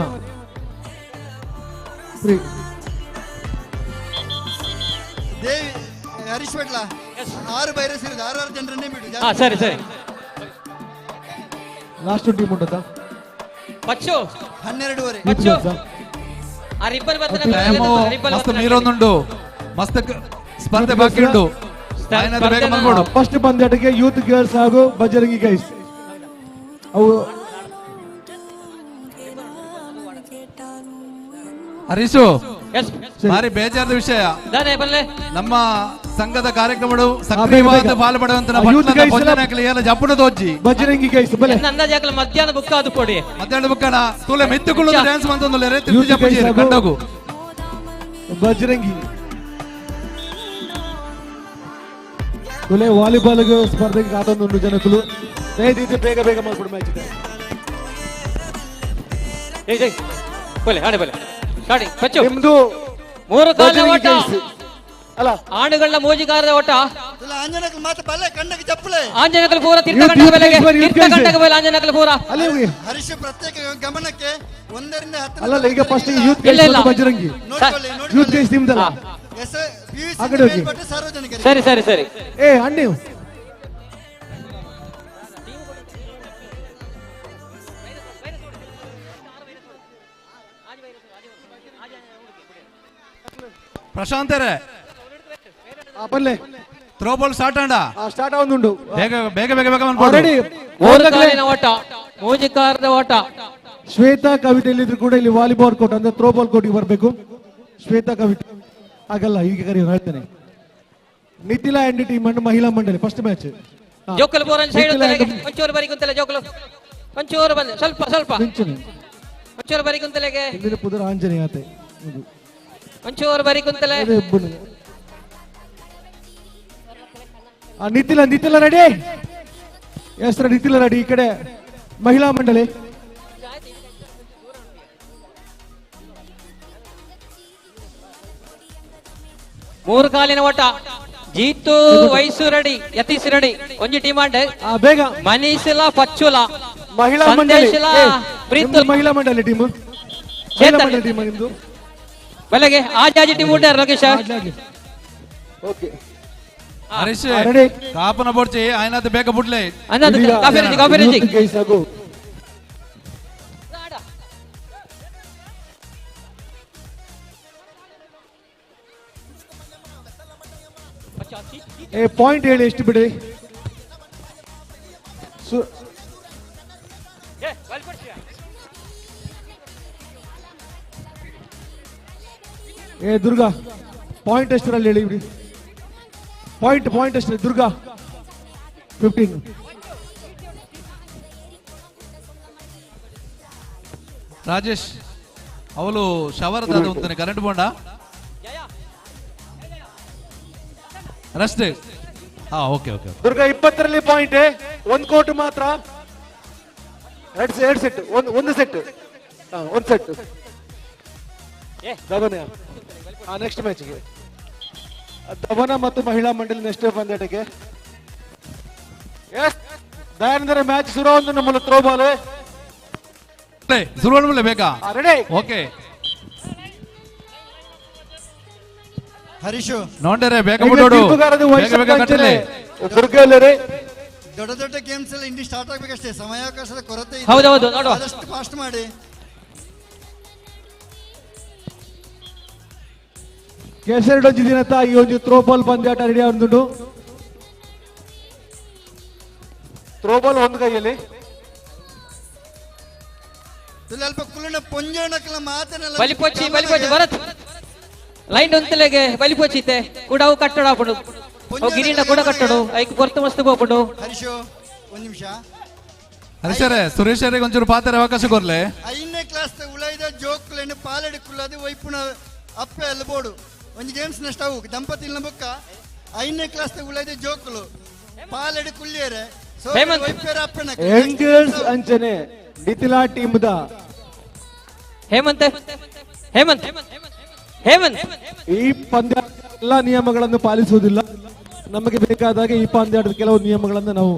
ಹರೀಶ್ ಪಟ್ಲ 6 ಬೈರಸ್ ಇರೋದು 6 ಜನರನ್ನೇ ಬಿಡು ಸರಿ ಸರಿ ಲಾಸ್ಟ್ ಟೀಮ್ ಉಂಟದ ಪಚ್ಚು 12:30 ಪಚ್ಚು ಆ ರಿಬ್ಬನ್ ಮಸ್ತ್ ಮೀರೊಂದುಂಡು ಮಸ್ತ್ ಸ್ಪರ್ಧೆ ಬಾಕಿ ಉಂಟು ಬೇಗ ಮಾಡ್ಬೋದು ಫಸ್ಟ್ ಪಂದ್ಯಾಟಕ್ಕೆ ಯೂತ್ ಗರ್ಲ್ಸ್ ಹಾಗೂ ಬಜರಂಗಿ ಗೈಸ್ ಅವು ಹರೀಶು ಭಾರಿ ಬೇಜಾರದ ವಿಷಯ ನಮ್ಮ ಸಂಘದ ಕಾರ್ಯಕ್ರಮಗಳು ಸಕ್ರಿಯವಾದ ಪಾಲ್ಪಡುವಂತ ಜಪ್ಪುನ ತೋಜಿ ಬಜರಂಗಿ ಗೈಸ್ ಬಲೆ ಅಂದಾಜಾಕಲ ಮಧ್ಯಾಹ್ನ ಬುಕ್ ಅದು ಕೊಡಿ ಮಧ್ಯಾಹ್ನ ಬುಕ್ಕಣ ತೂಲೆ ಮೆತ್ತುಕೊಳ್ಳು ಡ್ಯಾನ್ಸ್ ಮಂತೊಂದುಲ್ಲೆರೆ ತಿರುಗಿ ಜಪ್ಪುಜಿ ಕಂಡೋಗು ಬಜರಂಗಿ ತುಲೆ ವಾಲಿಬಾಲ್ ಸ್ಪರ್ಧೆಗೆ ಕಾತೊಂದು ಜನಕಲು ದಯವಿಟ್ಟು ಬೇಗ ಬೇಗ ಮಾಡ್ಬಿಡು ಮ್ಯಾಚ್ ಇದೆ ಬಲೆ ಆಡಿ ಬಲೆ ಸ್ಟಾರ್ಟ್ ಪಚ್ಚು ನಿಮ್ದು 3 ಕಾಲಿನ ಓಟ ಅಲ್ಲ ಆಡುಗಳ ಮೋಜಿಗಾರದ ಓಟ ಆಂಜನಕಲ್ ಮಾತ್ರ ಬಲೆ ಕಣ್ಣಕ್ಕೆ ಚಪ್ಪಲೆ ಆಂಜನಕಲ್ ಪೂರ ತೀರ್ಥಕಂಠಕ ಬೆಲೆಗೆ ಆಂಜನಕಲ್ ಪೂರ ಅಲ್ಲಿ ಹೋಗಿ ಹರೀಶ್ ಪ್ರತ್ಯೇಕ ಗಮನಕ್ಕೆ 1 ರಿಂದ 10 ಅಲ್ಲ ಈಗ first youth guys Bajrangi youth guys ನಿಮ್ದಲ್ಲ ಸರಿ ಸರಿ ಸರಿ ಅಣ್ಣಿ ಪ್ರಶಾಂತರೇ ಬಲ್ಲೆ ಥ್ರೋ ಬಾಲ್ ಸ್ಟಾರ್ಟ್ ಆಂಡ ಸ್ಟಾರ್ಟ್ ಆಗುಂಡು ಬೇಗ ಬೇಗ ಬೇಗ ಬೇಗ ಮಾಡ್ಬೋದು ರೆಡಿ ಓಟ ಮೋಜಿಕಾರದ ಓಟ ಶ್ವೇತಾ ಕವಿತೆ ಇಲ್ಲಿದ್ರು ಕೂಡ ಇಲ್ಲಿ ವಾಲಿಬಾಲ್ ಕೋರ್ಟ್ ಅಂದ್ರೆ ಥ್ರೋ ಬಾಲ್ ಕೋರ್ಟ್ಗೆ ಬರಬೇಕು ಶ್ವೇತಾ ಕವಿತೆ ಆಗಲ್ಲ ಈಗ ಕರೆಯೋ ಹೇಳ್ತೇನೆ ನಿತಿಲ ಅಂಡ್ ಟೀಮ್ ಅಂಡ್ ಮಹಿಳಾ ಮಂಡಳಿ ಫಸ್ಟ್ ಮ್ಯಾಚ್ ಜೋಕಲ್ ಬೋರನ್ ಸೈಡ್ ಒಂಚೂರು ಬರಿ ಕುಂತಲೆ ಜೋಕಲು ಒಂಚೂರು ಬಂದೆ ಸ್ವಲ್ಪ ಸ್ವಲ್ಪ ಒಂಚೂರು ಬರಿ ಕುಂತಲೆಗೆ ಇಂದಿನ ಪುದರ ಆಂಜನೇಯ ಆತೆ ಒಂಚೂರು ಬರಿ ಕುಂತಲೆ ನಿತಿಲ ರೆಡಿ ಎಸ್ ನಿತಿಲ ರೆಡಿ ಈ ಕಡೆ ಮಹಿಳಾ ಮಂಡಳಿ ಮೂರು ಕಾಲಿನ ಓಟ ಜೀತು ವಯಸ್ಸು ರೆಡಿ ಯತೀಶ್ ರೆಡಿ ಒಂಜಿ ಡಿಮಾಂಡ್ ಬೇಗ ಮನೀಶಿಲ ಪಚ್ಚುಲ ಮಹಿಳಾ ಮಂಡಳಿ ಮಹಿಳಾ ಮಂಡಳಿ ಟೀಮ್ ಬೆಳಗ್ಗೆ ಆಜಾಜಿ ಟೀಮ್ ಊಟ ಲೋಕೇಶ್ ಓಕೆ ಹರೀಶ್ ಕಾಪನ ಬೋಡ್ಚಿ ಆಯ್ನದ ಬೇಗ ಬಿಡ್ಲೆ ಕಾಫಿ ಪಾಯಿಂಟ್ ಹೇಳಿ ಎಷ್ಟು ಬಿಡಿ. ದುರ್ಗಾ ಪಾಯಿಂಟ್ ಎಷ್ಟರಲ್ಲಿ ಹೇಳಿ ಬಿಡಿ. ಪಾಯಿಂಟ್ ಎಷ್ಟು ದುರ್ಗಾ? 15. ರಾಜೇಶ್ ಅವಳು ಶವರ್ ಅಂತಾನೆ ಕರೆಂಟ್ ಬೋಂಡ ರಸ್ಟ್. Okay okay. ದುರ್ಗಾ 20ರಲ್ಲಿ ಪಾಯಿಂಟ್, 1 ಕೋಟ್ ಮಾತ್ರ. 2 ಸೆಟ್, ಒಂದು ಸೆಟ್, ಒಂದು ಸೆಟ್. ಧವನ ನೆಕ್ಸ್ಟ್ ಮ್ಯಾಚ್ಗೆ ಧವನ ಮತ್ತು ಮಹಿಳಾ ಮಂಡಳಿ ನೆಕ್ಸ್ಟ್ ಪಂದ್ಯಾಟಕ್ಕೆ. ದಯಾನಂದರ ಮ್ಯಾಚ್ ಶುರು ಒಂದು ನಮ್ಮಲ್ಲಿ ಥ್ರೋ ಬಾಲ್ ಶುರು ಮಾಡಲೇ ಬೇಕಾ? ರೆಡಿ. ಓಕೆ ಹರೀಶು ನೋಡ್ರೆ ಬೇಗ ಬಿಡೋಡು, ಬೇಗ ಕಟ್ಟಲೆ. ದುರ್ಗಲ್ಲರೇ ದೊಡ್ಡ ದೊಡ್ಡ ಗೇಮ್ಸ್ ಎಲ್ಲ ಇಂಡಿ ಸ್ಟಾರ್ಟ್ ಆಗ್ಬೇಕಷ್ಟೇ, ಸಮಯಾವಕಾಶದ ಕೊರತೆ ಇದೆ. ಹೌದೌದು, ನೋಡುವ. ಆದಷ್ಟು ಫಾಸ್ಟ್ ಮಾಡಿ. ಕೇಸರಡೊಂಜಿ ದಿನತ್ತ ಈ ಒಂದು ಥ್ರೋ ಬಾಲ್ ಪಂದ್ಯಾಟ ರೆಡಿ ಆಗುಂಟು. ಥ್ರೋ ಬಾಲ್ ಒಂದು ಕೈಯಲ್ಲಿ ಸ್ವಲ್ಪ ಕುಲುನ ಪೊಂಜೋಣಕಲ ಮಾತನೆಲ್ಲ ಬಲಿಪೋಚಿ ಭರತ್ ಲೈನ್ ಒಂತಲೆಗೆ ಬಲಿಪೋಚಿತೆ ಕೂಡವು ಕಟ್ಟಡ ಹಾಕೊಂಡು ಗಿರಿನ ಕೂಡ ಕಟ್ಟಡು ಐಕ್ ಕೊರ್ತು ಮಸ್ತ್ ಹೋಗ್ಬಿಡು. ಹರೀಶು ಒಂದು ನಿಮಿಷ. ಹರೀಶರೇ ಸುರೇಶರಿಗೆ ಒಂಚೂರು ಪಾತ್ರ ಅವಕಾಶ ಕೊರ್ಲೆ. 5ನೇ ಕ್ಲಾಸ್ ಉಳೈದ ಜೋಕ್ಲೆನ್ನು ಪಾಲೆಡು ಕುಲ್ಲದು ವೈಪುನ ಅಪ್ಪೆ ಎಲ್ಲ ಬೋಡು ಒಂದು ಗೇಮ್ಸ್ ನಷ್ಟ ಅವು ದಂಪತಿನ ಬೊಕ್ಕ 5ನೇ ಕ್ಲಾಸ್ ಉಳೈದ ಜೋಕ್ಲು ಪಾಲೆಡು ಕುಲ್ಲಿಯರೆ ವೈಪೇರ ಅಪ್ಪನ ಎಂಗಲ್ಸ್ ಅಂಚನೆ ನಿತಿಲಾ ಟೀಮ್ ದ ಹೇಮಂತ್ ಈ ಪಂದ್ಯ ಎಲ್ಲ ನಿಯಮಗಳನ್ನು ಪಾಲಿಸುವುದಿಲ್ಲ. ನಮಗೆ ಬೇಕಾದಾಗ ಈ ಪಂದ್ಯಾಟದ ಕೆಲವು ನಿಯಮಗಳನ್ನು ನಾವು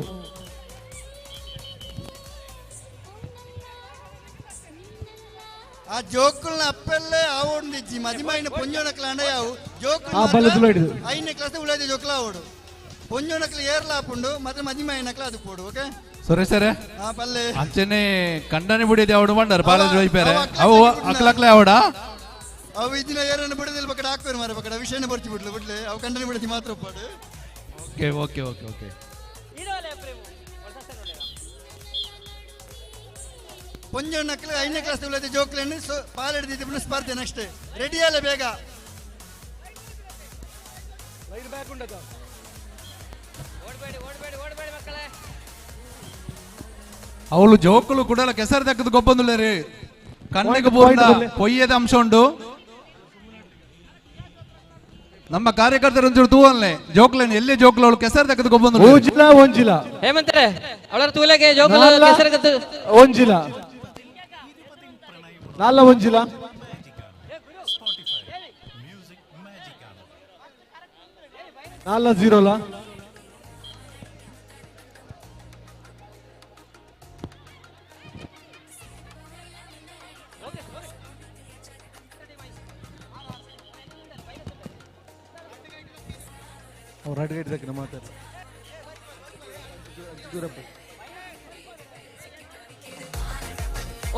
ಆ ಜೋಕುಲ್ನ ಅಪ್ಪೆಲ್ಲೇ ಆವೊಂದಿಜ್ಜಿ ಮದಿಮಾಯಿನ ಪೊಂಜೋಣಕ್ಲ ಅಂಡಯಾವು ಜೋಕುಲ್ 5ನೇ ಕ್ಲಾಸ್ ಉಳೈದ ಜೋಕುಲ ಆವೋಡು ಪೊಂಜೋಣಕ್ಲ ಏರ್ಲ ಹಾಕೊಂಡು ಮತ್ತೆ ಮದಿಮಾಯಿನಕ್ಲ ಅದು ಕೊಡು. ಓಕೆ ಸುರೇಶರೇ ಪಲ್ಲೆ ಅಂಚನೆ ಕಂಡನೆ ಬಿಡಿದೆ ಅವಡು ಬಂಡಾರ ಪಾಲೇಜ್ ವೈಪೇರೆ ಅವು ಅಕ್ಲಕ್ಲೆ ಅವಡ ಅವು ಇದನ್ನ ಏರನ್ನು ಬಿಡದಿಲ್ಲ ಬಕಡ ಹಾಕ್ತಾರೆ ಮಾರ ಬಕಡ ವಿಷಯನ ಬರ್ಚಿ ಬಿಡ್ಲೆ ಅವು ಕಂಡನೆ ಬಿಡದಿ ಮಾತ್ರ ಪಾಡು. Okay okay okay okay. ಪೊಂಜೋಣಕ್ಲ 5ನೇ ಕ್ಲಾಸ್ ಉಳೈದ ಜೋಕ್ಲೆನ್ನು ಪಾಲೆಡ್ದಿದ್ದು ಸ್ಪರ್ಧೆ ನೆಕ್ಸ್ಟ್ ರೆಡಿ ಅಲ್ಲ ಬೇಗ. ಅವಳು ಜೋಕುಲು ಕೂಡ ಕೆಸರು ತಕ್ಕದ ಗೊಬ್ಬಂದುಳ್ಳೆ ರೀ ಕಣ್ಣಿಗೆ ಬೋರ್ದ ಪೊಯ್ಯದ ಅಂಶ ಉಂಟು. ನಮ್ಮ ಕಾರ್ಯಕರ್ತರು ಒಂಚೂರು ತೂವಲ್ಲೆ ಜೋಕ್ಲೇನು ಎಲ್ಲಿ ಜೋಕ್ಲು ಅವಳು ಕೆಸರು ತಕ್ಕದ ಗೊಬ್ಬಂದು ಒಂಜಿಲ ಹೇಮಂತ್ರೆ ಅವಳ ತೂಲೆಗೆ ಜೋಕುಲ ಕೆಸರಗದ್ದು ಒಂಜಿಲ ನಾಲ್ಲ ಒಂಜಿಲ ನಾಲ್ಲ ಜೀರೋಲ ಅವ್ರು ಅಡ್ಗೈಟ್ ದಕ್ಕಿನ ಮಾತಾಡ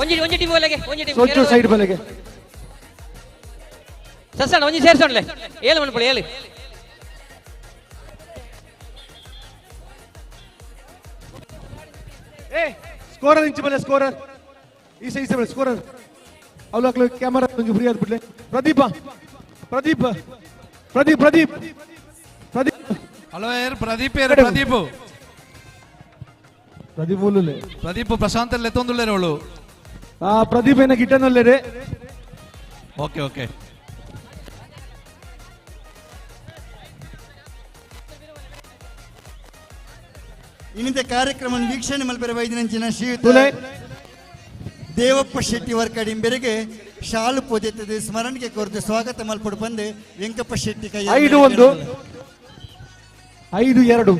ಒಂಜಿ ಟೀಮ್ ಒಲೆಗೆ ಸೊಂಚು ಸೈಡ್ ಬಲೆಗೆ ಸಸಣ ಒಂಜಿ ಸೇರ್ಸೋಣ್ಲೆ ಏಳು ಮಣ್ಪಳಿ ಏಳು ಸ್ಕೋರರ್ ಇಂಚು ಬಲೆ ಸ್ಕೋರರ್ ಈ ಸೈಜ್ ಬಲೆ ಸ್ಕೋರರ್ ಅವಳು ಹಾಕ್ಲು ಕ್ಯಾಮರಾ ಒಂಚು ಫ್ರೀ ಆದ್ಬಿಡ್ಲೆ. ಪ್ರದೀಪ್ ಹಲೋ ಯಾರು ಪ್ರದೀಪ್ ಮೂಲಲೆ ಪ್ರದೀಪ್ ಪ್ರಶಾಂತ್ ಅಲ್ಲೇ ತೊಂದುಳ್ಳೆ ಅವಳು ಪ್ರದೀಪ್ ಏನ ಗಿಟ್ಟನಲ್ಲೇ ರೇ. Okay okay. ಇನ್ನಿತ ಕಾರ್ಯಕ್ರಮ ವೀಕ್ಷಣೆ ಮಲ್ಪೆರೆ ವೈದ್ಯನಂಚಿನ ಶ್ರೀಯುತ ದೇವಪ್ಪ ಶೆಟ್ಟಿ ವರ್ಕಡಿ ಬೆರೆಗೆ ಶಾಲು ಪೊದೆತ್ತದೆ ಸ್ಮರಣೆಗೆ ಕೊರತೆ ಸ್ವಾಗತ ಮಲ್ಪಡು ಬಂದು ವೆಂಕಪ್ಪ ಶೆಟ್ಟಿ ಕೈ 5-1 5-2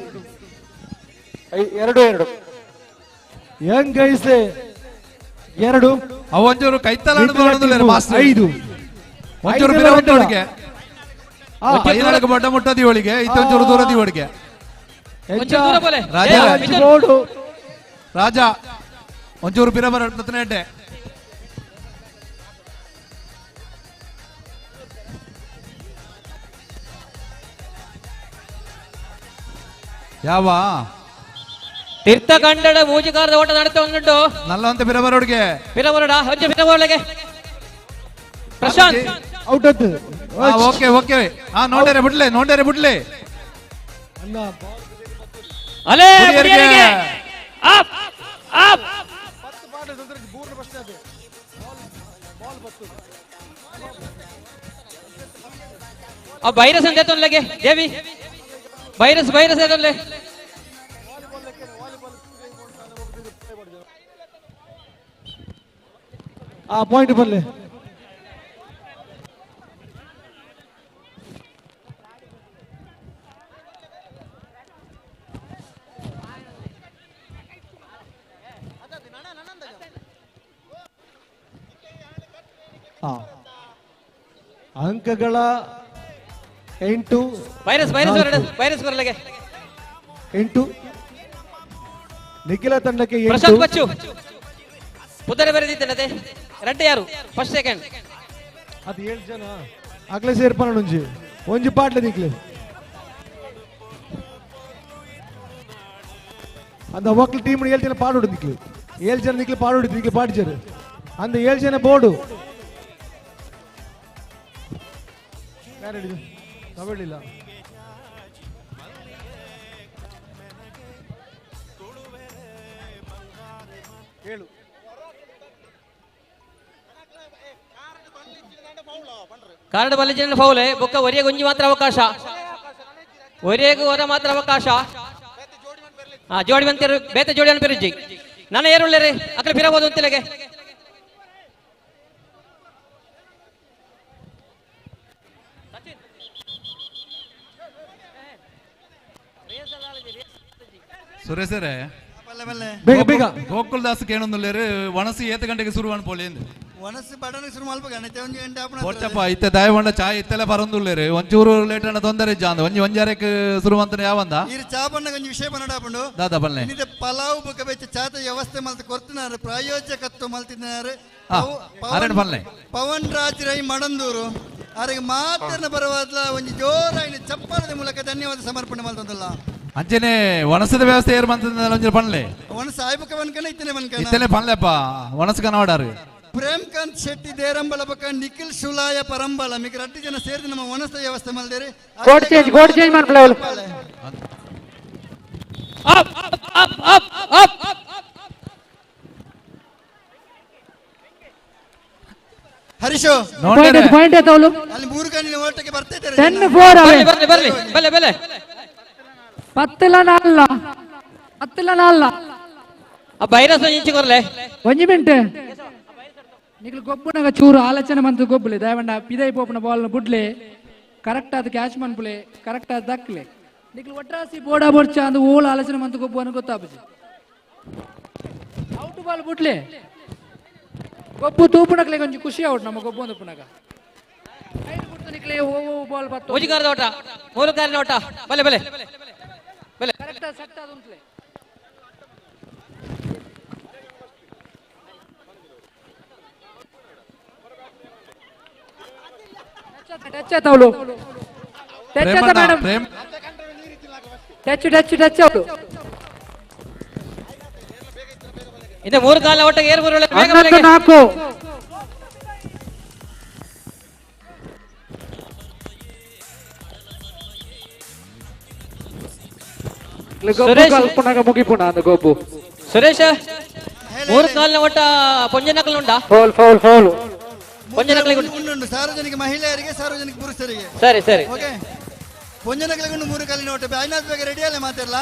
ಹೆಂಗ್ ಗೈಸೆ 2 ಒಂಚೂರು ಕೈತಲ 5 ಒಂಚೂರು ಬಡ್ಡ ಮುಟ್ಟದಿ ಒಳಗೆ ಇತ್ತೊಂಚೂರು ದೂರದಿ ಒಳಗೆ ರಾಜ ಒಂಚೂರು ಬಿರಬರ ನೆಟ್ಟೆ ಯಾವ ತೀರ್ಥಕಂಡದ ಮೂಜಿಕಾರದ ಓಟ ನಡೀತಾ ಉಂಟು. ನಲ್ಲವಂತ ಪಿರಬರೋಡ್ಗೆ ಪಿರಬರೋಡ ಹೊಂಚ ಪಿರಬರೋಳಿಗೆ ಪ್ರಶಾಂತ್ ಔಟ್ ಆಯ್ತು. ಓಕೆ ಓಕೆ ನೋಡ್ಯಾರೆ ಬಿಡ್ಲೆ ಅಲೇ ಮುಡಿಯರಿಗೆ ಅಪ್ ಅಪ್ ಆ ವೈರಸ್ ಅಂತ ತೊಂದಲೆಗೆ ದೇವಿ ವೈರಸ್ ತೊಂದಲೆ ಆ ಪಾಯಿಂಟ್ ಬರಲಿ. ಅಂಕಗಳ 8 ವೈರಸ್ ಬರಲಿಗೆ 8 ನಿಖಿಲ ತಂಡಕ್ಕೆ 8. ಪ್ರಶಾಂತ್ ಬಚ್ಚು ಪುದರೆ ಬರೆದಿದ್ದಲ್ಲದೆ ರೆಡ್ಡಿ ಯಾರು ಫಸ್ಟ್ ಸೆಕೆಂಡ್ ಅದು 7 ಜನ ಆಗ್ಲೇ ಸೇರ್ಪಣ ಒಂಜಿ ಪಾಟ್ಲೆ ನಿಕ್ಲೆ அந்த ಒಕ್ಕಲ್ ಟೀಮ್ 7 ಜನ ಪಾಡೋಡು ನಿಕ್ಲೆ 7 ಜನ ನಿಕ್ಲೆ ಪಾಡೋಡು ನಿಕ್ಲೆ ಪಾಡಿಜರು அந்த 7 ಜನ ಬೋರ್ಡು ಯಾರು ತಗೊಳ್ಳಿಲ್ಲ. ಹೇಳು ಕಾರ್ಡ್ ಬಲ್ಲಿಜಿನ ಫೌಲ್ ಬೊಕ್ಕ ಒರೆಗೆ ಒಂಜಿ ಮಾತ್ರ ಅವಕಾಶ ಒರೆಗೆ ಹೊರ ಮಾತ್ರ ಅವಕಾಶ ಜೋಡಿ ಬಂತಿರು ಬೇತೆ ಜೋಡಿ ಅನ್ಪಿರುಜಿ ನನ್ನ ಏರುಳ್ಳೇರಿ ಅಕಡೆ ಬಿರಬಹುದು ಅಂತಿಲೆಗೆ ಸುರೇಶರೇ ಬೇಗ ಬೇಗ ಗೋಕುಲ್ ದಾಸ್ ಕೇಳೊಂದುಲ್ಲೇರು ವನಸಿ ಏತ ಗಂಟೆಗೆ ಶುರು ಮಾಡ್ಪೋಲಿ ಎಂದು ವನಸಿ ಬಡನ ಶುರು ಮಾಡ್ಬೇಕು ಗಣತೆ ಒಂದು ಗಂಟೆ ಆಪಣ ಪೋಚಪ್ಪ ಇತ್ತೆ ದಾಯವಂಡ ಚಾಯ್ ಇತ್ತೆಲ್ಲ ಬರಂದುಲ್ಲೇರು ಒಂಚೂರು ಲೇಟ್ ಅನ್ನ ತೊಂದರೆ ಜಾಂದ ಒಂಜಾರಕ್ಕೆ ಶುರು ಅಂತನೆ ಯಾವಂದ ಇರು ಚಾಪಣ್ಣ ಒಂಜಿ ವಿಷಯ ಪನ್ನಡಾಪಂಡು ದಾದಾ ಬಲ್ಲೆ ನಿದೆ ಪಲಾವ್ ಬುಕ ಬೆಚ್ಚ ಚಾತ ವ್ಯವಸ್ಥೆ ಮಲ್ತ ಕೊರ್ತಿನಾರು ಪ್ರಾಯೋಜಕತ್ವ ಮಲ್ತಿದ್ದಾರೆ ಅರೆಡ್ ಬಲ್ಲೆ ಪವನ್ ರಾಜ್ ರೈ ಮಡಂದೂರು ಅವರಿಗೆ ಮಾತನ್ನ ಬರವಾದ್ಲ ಒಂಜಿ ಜೋರಾಯಿನ ಚಪ್ಪಾಳದ ಮೂಲಕ ಧನ್ಯವಾದ ಸಮರ್ಪಣೆ ಮಲ್ತಂದಲ್ಲ ಅಂಚನೆ ವನಸದ ವ್ಯವಸ್ಥೆ ಏರ್ ಬಂತಂದ್ರೆ ಪನ್ಲೆ ವನಸ ಆಯ್ಬಕ ವನ್ಕನ ಇತ್ತನೆ ಪನ್ಲೆಪ್ಪ ವನಸ್ಕ ನೋಡಾರು ಪ್ರೇಮ್ಕಾಂತ್ ಶೆಟ್ಟಿ ದೇರಂಬಳ ಬಕ ನಿಖಿಲ್ ಶುಲಾಯ ಪರಂಬಳ ಮಿಗ ರಡ್ಡಿ ಜನ ಸೇರಿದ ನಮ್ಮ ವನಸ ವ್ಯವಸ್ಥೆ ಮಲ್ದೇರಿ ಕೋಡ್ ಚೇಂಜ್ ಮಾಡ್ಕೊಳ್ಳಿ ಅವಳು up up up up Harish point ಆಯ್ತು ಅವಳು ಅಲ್ಲಿ ಮೂರು ಗಂಟೆ ಓಟಕ್ಕೆ ಬರ್ತಾ ಇದ್ದಾರೆ 10-4 ಬರ್ಲಿ ಬಲೆ 10 ನಾಲ್ಲ ವೈರಸ್ ಇಂಚಿ ಕೊರ್ಲೆ ಒಂಜಿ ಮಿನಿಟ್ ನಿಕ್ಲು ಗೊಬ್ಬುನಾಗ ಚೂರು ಆಲೋಚನೆ ಮಂತು ಗೊಬ್ಬಲೆ ದಯವಂಡ ಪಿದೈ ಪೋಪನ ಬಾಲ್ನ ಬುಡ್ಲೆ ಕರೆಕ್ಟ್ ಆದ ಕ್ಯಾಚ್ ಮನ್ಪುಲೆ ಕರೆಕ್ಟ್ ಆದ ದಕ್ಲೆ ನಿಕ್ಲು ಒಟ್ರಾಸಿ ಬೋಡಾ ಬೋಡ್ಚ ಅಂದು ಓಳು ಆಲೋಚನೆ ಮಂತು ಗೊಬ್ಬು ಅನ್ನು ಗೊತ್ತಾಪಜಿ ಔಟ್ ಬಾಲ್ ಬುಡ್ಲೆ ಗೊಬ್ಬು ತೂಪುನಕ್ಲೆ ಕೊಂಚ ಖುಷಿ ಔಟ್ ನಮ್ಮ ಗೊಬ್ಬು ಒಂದು ಪುನಗ ನಿಕ್ಲೆ ಓ ಬಾಲ್ ಬತ್ತು ಓಜಿಗಾರದ ಓಟ ಮೂರು ಕಾರಿನ ಓಟ ಬಲೆ ಬಲೆ ಬಲೆ ಕರೆಕ್ಟ್ ಆದ ಸೆಟ್ ಆದ ಉಂಟ್ಲೆ ಟಚ್ ಆಯ್ತು ಅವಳು ಟಚ್ ಆಯ್ತಾ ಮೇಡಮ್ ಟಚ್ ಅವಳು ಇದು ಮೂರು ಕಾಲ ಒಟ್ಟಿಗೆ ಏರ್ ಬರೋಲ್ಲ 4 ಮುಗಿಪುಣ ಅಂದ ಗೊಬ್ಬು ಸುರೇಶ ಮೂರು ಕಾಲಿನ ಒಟ್ಟ ಪೊಂಜನಕಲ್ ಉಂಟಾ ಫೌಲ್ ಉಂಟು ಸಾರ್ವಜನಿಕ ಮಹಿಳೆಯರಿಗೆ ಸಾರ್ವಜನಿಕ ಪುರುಷರಿಗೆ ಸರಿ ಓಕೆ ಪೊಂಜನಕಲಿಗೊಂಡು ಮೂರು ಕಾಲಿನ ಓಟ ಐನಾಥ್ ಬೇಗ ರೆಡಿ ಅಲ್ಲ ಮಾತಾಡಲ್ಲ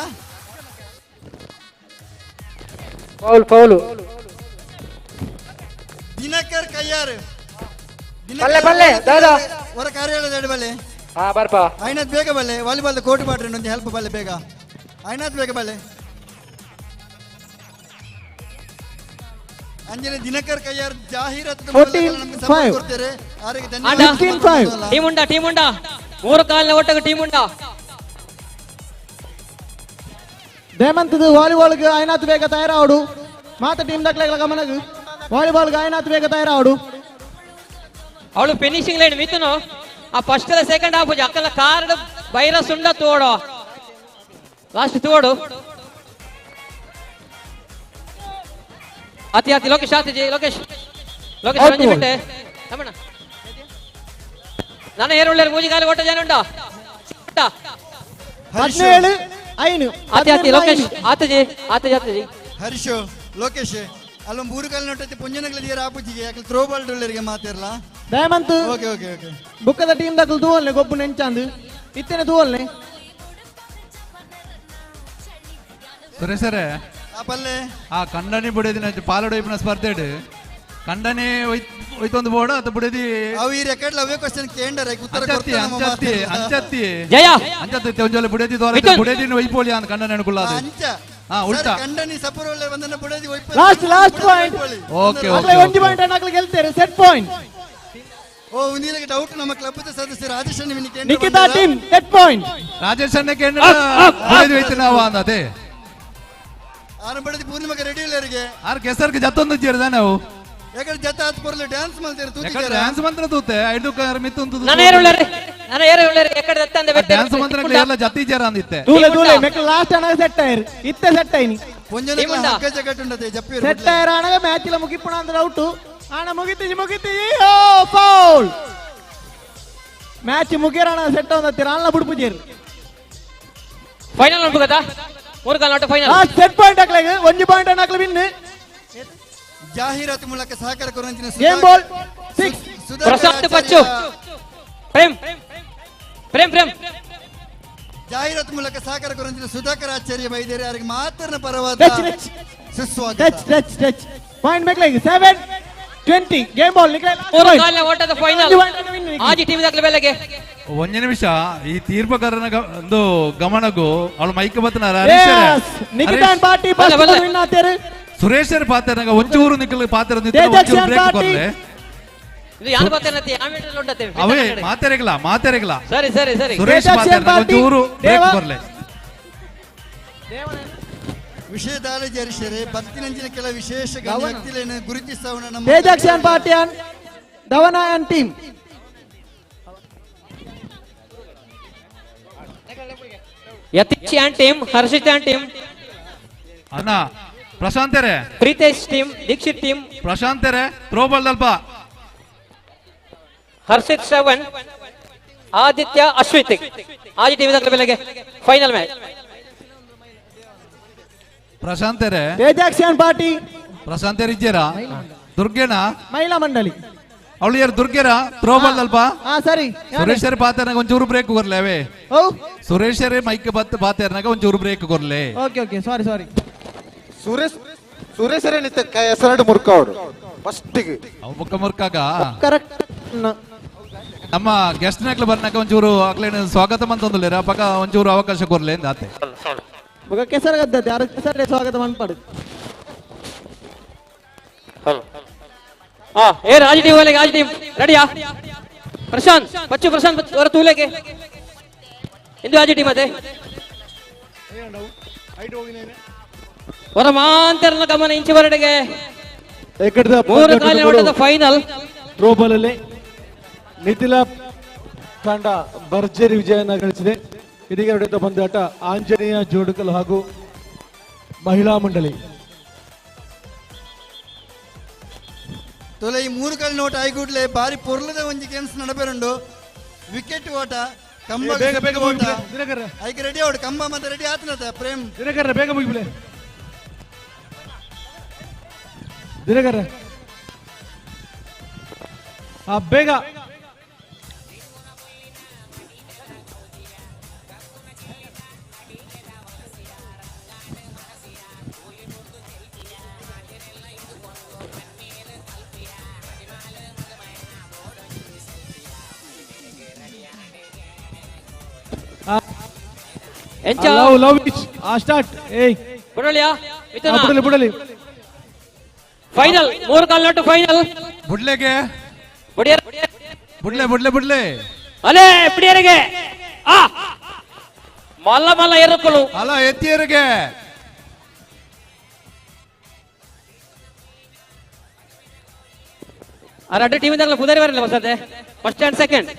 ಫೌಲ್ ದಿನಕರ್ ಕಯ್ಯಾರ್ ಬಲ್ಲೆ ದಾದಾ ಹೊರ ಕಾರ್ಯಾಲಯದ ಎಡಬಲ್ಲೆ ಬರ್ಪ ಐನಾಥ್ ಬೇಗ ಬಲ್ಲೆ ವಾಲಿಬಾಲ್ ಕೋರ್ಟ್ ಬಾಟ್ರಿ ಒಂದು ಹೆಲ್ಪ್ ಬಲ್ಲೆ ಬೇಗ ಐನಾಥ್ ಬೇಗ ಬಲ್ಲೆ ಅಂಜನೆ ದಿನಕರ್ ಕಯ್ಯಾರ್ ಜಾಹೀರಾತು ಕೊಡ್ತಾರೆ ಟೀಮ್ ಉಂಡ ಮೂರು ಕಾಲಿನ ಒಟ್ಟಿಗೆ ಟೀಮ್ ಉಂಡ ದೇಮಂತದ ವಾಲಿಬಾಲ್ಗೆ ಐನಾಥ್ ಬೇಗ ತಯಾರಾವಡು ಮಾತ ಟೀಮ್ ದಕ್ಲೆಗಳ ಗಮನಗ ವಾಲಿಬಾಲ್ಗೆ ಐನಾಥ್ ಬೇಗ ತಯಾರಾವಡು ಅವಳು ಫಿನಿಶಿಂಗ್ ಲೈನ್ ಮಿಥುನು ಆ ಫಸ್ಟ್ ಸೆಕೆಂಡ್ ಹಾಫ್ ಅಕ್ಕಲ ಕಾರ್ಡ್ ವೈರಸ್ ಉಂಡ ತೋಡೋ ಲಾಸ್ಟ್ ತೋಡು ಅತಿ ಅತಿ ಲೋಕೇಶ್ ಆತಿಜಿ ಲೋಕೇಶ್ ಲೋಕೇಶ್ ರಂಜಿ ಬಿಟ್ಟೆ ರಮಣ ನಾನು ಏರುಳ್ಳ ಮೂಜಿಗಾಲಿ ಓಟ ಜನ ಉಂಟಾ 17 ಐನು ಆತಿ ಆತಿ ಲೋಕೇಶ್ ಆತಿಜಿ ಆತಿಜಿ ಆತಿಜಿ ಹರೀಶು ಲೋಕೇಶ್ ಅಲ್ಲೊಂದು ಮೂರು ಕಾಲ ನೋಟೈತೆ ಪುಂಜನಗಳ ಆಪುಜಿಗೆ ಯಾಕೆ ಥ್ರೋ ಬಾಲ್ ಡೊಳ್ಳರಿಗೆ ಮಾತಿರಲ್ಲ ದಯಮಂತು ಓಕೆ ಓಕೆ ಓಕೆ ಬುಕ್ಕದ ಟೀಮ್ ದಕ್ಕಲು ತೂವಲ್ನೆ ಗೊಬ್ಬು ನೆಂಚಾಂದು ಇತ್ತೇನೆ ತೂವಲ್ನೆ ಸುರೇಶರೇ ಆ ಕಂಡನಿ ಬುಡೇದಿನ ಪಾಲಡೋಯ್ಪಿನ ಸ್ಪರ್ಧೆಡ್ ಕಂಡನಿ ಒಯ್ತೊಂದು ಬೋರ್ಡ್ ಅತ ಬುಡೇದಿ ಅವು ಈ ರೆಕಾರ್ಡ್ ಅವೇ ಕ್ವೆಶ್ಚನ್ ಕೇಂಡರೆ ಉತ್ತರ ಅಂಚತ್ತಿ ಅಂಚತ್ತಿ ಅಂಚತ್ತಿ ಜಯ ಅಂಚತ್ತಿ ಒಂಜೋಲೆ ಬುಡೇದಿ ತೋರ ಬುಡೇದಿನ ಒಯ್ಪೋಲಿ ಅಂತ ಕಂಡನಿ ಅನುಕೂಲ ಅಂಚ ಉಲ್ಟಾ ಕಂಡನಿ ಸಪರೋಲೆ ಬಂದನ ಬುಡೇದಿ ಒಯ್ಪ ಲಾಸ್ಟ್ ಪಾಯಿಂಟ್ ಓಕೆ ಅಕ್ಲೆ ಒಂದು ಪಾಯಿಂಟ್ ಅಕ್ಲೆ ಗೆಲ್ತಾರೆ ಸೆಟ್ ಪಾಯಿಂಟ್ ಓ ನೀರಿಗೆ ಡೌಟ್ ನಮ್ಮ ಕ್ಲಬ್ ಸದಸ್ಯ ರಾಜೇಶ್ ಅಣ್ಣ Nikita team set point Rajesh ಅಣ್ಣ ಕೇಂದ್ರ ಬುಡೇದಿ ಒಯ್ತಿನಾವ ಅಂದತೆ ಆರು ಬಡದಿ ಪೂರ್ಣಿಮಾಗೆ ರೆಡಿ ಇಲ್ಲರಿಗೆ ಆರು ಕೆಸರ್ಗೆ ಜತ್ತೊಂದು ಜೀರ್ದ ನಾವು ಯಾಕಡೆ ಜತ ಹತ್ತು ಬರಲಿ ಡ್ಯಾನ್ಸ್ ಮಾಡ್ತೀರಿ ಯಾಕಡೆ ಡ್ಯಾನ್ಸ್ ಮಂತ್ರ ತೂತೆ ಐದು ಕಾರ್ ಮಿತ್ತು ನಾನು ಏರುಳ್ಳರೆ ನಾನು ಏರುಳ್ಳರೆ ಯಾಕಡೆ ದತ್ತಂದೆ ಬೆಟ್ಟ ಡ್ಯಾನ್ಸ್ ಮಂತ್ರ ಎಲ್ಲ ಜತಿ ಜರ ಅಂದಿತ್ತೆ ತೂಲೆ ತೂಲೆ ಮೆಕ್ಕ ಲಾಸ್ಟ್ ಅನಗ ಸೆಟ್ ಆಯ್ರು ಇತ್ತೆ ಸೆಟ್ ಆಯ್ನಿ ಪುಂಜನ ಹಗ್ಗ ಜಗಟ್ ಉಂಟತೆ ಜಪ್ಪಿ ಸೆಟ್ ಆಯ್ರು ಅನಗ ಮ್ಯಾಚ್ ಇಲ್ಲ ಮುಗಿಪುಣ ಅಂದ್ರೆ ಔಟ್ ಆಣ ಮುಗಿತಿ ಓ ಫೌಲ್ ಮ್ಯಾಚ್ ಮುಗಿಯರಣ ಸೆಟ್ ಒಂದತ್ತೀರ ಅಲ್ಲ ಬಿಡ್ಪುಜೇರು ಫೈನಲ್ ಉಂಟು ಗೊತ್ತಾ ಮೂರು ಕಾಲ ನಾಟ ಫೈನಲ್ ಸೆಟ್ ಪಾಯಿಂಟ್ ಹಾಕ್ಲಾಗ ಒಂದು ಪಾಯಿಂಟ್ ಅನ್ನ ಹಾಕ್ಲ ವಿನ್ ಜಾಹೀರಾತು ಮೂಲಕ ಸಹಕಾರ ಕೊರಂಚಿನ ಗೇಮ್ ಬಾಲ್ 6 ಪ್ರಶಾಂತ್ ಪಚ್ಚು ಪ್ರೇಮ್ ಪ್ರೇಮ್ ಪ್ರೇಮ್ ಜಾಹೀರಾತು ಮೂಲಕ ಸಹಕಾರ ಕೊರಂಚಿನ ಸುಧಾಕರ್ ಆಚಾರ್ಯ ವೈದ್ಯರು ಯಾರಿಗೆ ಮಾತರ್ನ ಪರವಾದ ಸುಸ್ವಾಗತ ಟಚ್ ಪಾಯಿಂಟ್ ಮೇಕ್ಲಾಗ 7-20 ಗೇಮ್ ಬಾಲ್ ನಿಖಿಲ ಮೂರು ಕಾಲ ಓಟದ ಫೈನಲ್ ಆಜಿ ಟೀಮ್ ದಾಖಲೆ ಬೆಲೆಗೆ ಒಂದೇ ನಿಮಿಷ ಈ ತೀರ್ಪಗಾರನ ಒಂದು ಗಮನಗೂ ಅವಳು ಮೈಕ್ ಬತ್ತನಾರ ನಿಖಿತಾನ್ ಪಾರ್ಟಿ ಫಸ್ಟ್ ವಿನ್ ಆತೇರು ಸುರೇಶರ್ ಪಾತ್ರನಾಗ ಒಂಚೂರು ನಿಖಿಲ್ ಪಾತ್ರ ನಿಂತು ಒಂಚೂರು ಬ್ರೇಕ್ ಕೊರ್ಲೆ ಇದು ಯಾರು ಪಾತ್ರನತಿ ಆಮೇಲೆ ಉಂಟತೆ ಅವೇ ಮಾತೆರೆಗಲ ಸರಿ ಸರಿ ಸರಿ ಸುರೇಶ್ ಪಾತ್ರನಾಗ ಒಂಚೂರು ಬ್ರೇಕ್ ಕೊರ್ಲೆ ವಿಷಯದಾಲ ಜರಿಶರೆ ಬತ್ತಿನಂಚಿನ ಕೆಲ ವಿಶೇಷ ವ್ಯಕ್ತಿಗಳನ್ನು ಗುರುತಿಸವನ ನಮ್ಮ ತೇಜಕ್ಷನ್ ಪಾರ್ಟಿಯನ್ ಧವನಾಯನ್ team Yatish team Harshit team ಅಣ್ಣ ಪ್ರಶಾಂತರೇ ಪ್ರೀತೇಶ್ ಟೀಮ್ ದೀಕ್ಷಿತ್ ಟೀಮ್ ಪ್ರಶಾಂತರೇ ಥ್ರೋ ಬಾಲ್ ಸ್ವಲ್ಪ ಹರ್ಷಿತ್ ಶ್ರವಣ್ ಆದಿತ್ಯ ಅಶ್ವಿತ್ ಆಜಿ ಟೀಮ್ ದಾಖಲೆ ಬೆಲೆಗೆ ಫೈನಲ್ ಮ್ಯಾಚ್ ಪ್ರಶಾಂತರೇ ತೇಜಕ್ಷನ್ ಪಾರ್ಟಿ ಪ್ರಶಾಂತರ್ ಇದ್ದೀರಾ ದುರ್ಗೆನ ಮಹಿಳಾ ಮಂಡಳಿ ಅವಳು ಯಾರು ದುರ್ಗೆರ ಥ್ರೋ ಬಾಲ್ ಸ್ವಲ್ಪ ಸರಿ ಸುರೇಶರ್ ಪಾತ್ರನಾಗ ಒಂಚೂರು ಬ್ರೇಕ್ ಕೊರ್ಲೆ ಅವೇ ಸುರೇಶರೇ ಮೈಕ್ ಬತ್ ಪಾತ್ರನಾಗ ಒಂಚೂರು ಬ್ರೇಕ್ ಕೊರ್ಲೆ ಓಕೆ ಸಾರಿ ಸುರೇಶರೇ ನಿತ್ತ ಹೆಸರು ಮುರ್ಕವಡು ಫಸ್ಟಿಗೆ ಅವು ಮುಖ ಮುರ್ಕಾಗ ಕರೆಕ್ಟ್ ನಮ್ಮ ಗೆಸ್ಟ್ ನಾಗ್ಲ ಬರ್ನಾಗ ಒಂಚೂರು ಆಗ್ಲೇನು ಸ್ವಾಗತ ಮಂತಂದುಲ್ಲೇರ ಪಕ್ಕ ಒಂಚೂರು ಅವಕಾಶ ಕೊರ್ಲೆ ಅಂದಾತೆ ಮಗ ಕೆಸರ ಗದ್ದತೆ ಯಾರು ಕೆಸರೇ ಸ್ವಾಗತ ಮನ್ಪಾಡು ಏ ರಾಜಿ ಟೀಮ್ ವಾಲೆಗೆ ಆಜಿ ಟೀಮ್ ರೆಡಿಯಾ ಪ್ರಶಾಂತ್ ಪ್ರಶಾಂತ್ ಅವರ ತೂಲೆಗೆ ಇಂದು ಆಜಿ ಟೀಮ್ ಅದೇ ಹೊರ ಮಾಂತರನ ಗಮನ ಇಂಚು ಹೊರಡೆಗೆ ಮೂರು ಕಾಲಿನ ಓಟದ ಫೈನಲ್ ಥ್ರೋ ಬಾಲ್ ಅಲ್ಲಿ ನಿಖಿಲ ತಂಡ ಭರ್ಜರಿ ವಿಜಯನ ಗಳಿಸಿದೆ. ಇದೀಗ ನಡೆದ ಪಂದ್ಯಾಟ ಆಂಜನೇಯ ಜೋಡುಕಲ್ ಹಾಗೂ ಮಹಿಳಾ ಮಂಡಳಿ. ತೊಲೆ ಈ ಮೂರು ಕಾಲ ನೋಟ್ ಆಯ್ಗುಡ್ಲೆ ಬಾರಿ ಪೊರ್ಲದ ಒಂಜಿ ಗೇಮ್ಸ್ ನಡಬೇರುಂಡು. ವಿಕೆಟ್ ಓಟ ಕಂಬ ಓಟ ಐಕೆ ರೆಡಿ ಆವಡು ಕಂಬ ಮತ್ತೆ ರೆಡಿ ಆತನತ ಪ್ರೇಮ್ ದಿನಕರ ಬೇಗ ಮುಗಿಬಿಲೆ ದಿನಕರ ಬೇಗ ಫೈನಲ್ ಮೂರು ಕಾಲ್ ನೋಟು ಫೈನಲ್ ಬುಡ್ಲೆಗೆ ಬುಡ್ಲೆ ಬುಡ್ಲೆ ಬುಡ್ಲೆ ಅಲೇ ಪಿಡಿಯರಿಗೆ ಮಲ್ಲ ಮಲ್ಲ ಎರಕಲು ಅಲ್ಲ ಎತ್ತಿಯರಿಗೆ ಎರಡು ಟೀಮ್ ಇದ್ದಾಗಲ್ಲ ಕುದುರೆ ಬರಲಿಲ್ಲ ಬಸದೆ ಫಸ್ಟ್ ಅಂಡ್ ಸೆಕೆಂಡ್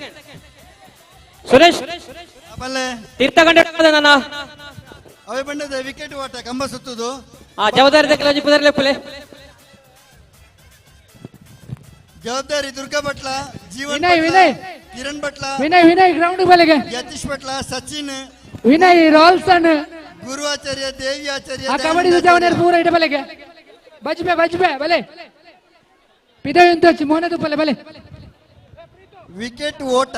ಸುರೇಶ್ ತೀರ್ಥಗಂಡ ನನ್ನ ಅವೇ ಬಣ್ಣದ ವಿಕೆಟ್ ಓಟ ಕಂಬ ಸುತ್ತುದು. ಜವಾಬ್ದಾರಿ ತೆಕ್ಕಲ ಪುದರ್ ಲೆಪ್ಪಲೆ ಜವಾಬ್ದಾರಿ ದುರ್ಗಾ ಭಟ್ಲ, ಜೀವನ್ ವಿನಯ್, ಭಟ್ಲ, ವಿನಯ್. ಕಿರಣ್ ಭಟ್ಲ, ವಿನಯ್ ಗ್ರೌಂಡ್ ಬಲೆಗೆ, ಯತೀಶ್ ಭಟ್ಲ, ಸಚಿನ್, ವಿನಯ್ ರಾಲ್ಸನ್, ಗುರು ಆಚಾರ್ಯ, ದೇವಿ ಆಚಾರ್ಯ, ಆ ಕಬಡ್ಡಿ ಜವನೇರ್ ಪೂರ ಇಡ ಬಲೆಗೆ ಬಜ್ಬೆ ಬಲೆ ಪಿದೆ ಇಂತ ಮೋನೆ ತುಪ್ಪಲೆ ಬಲೆ ವಿಕೆಟ್ ಓಟ.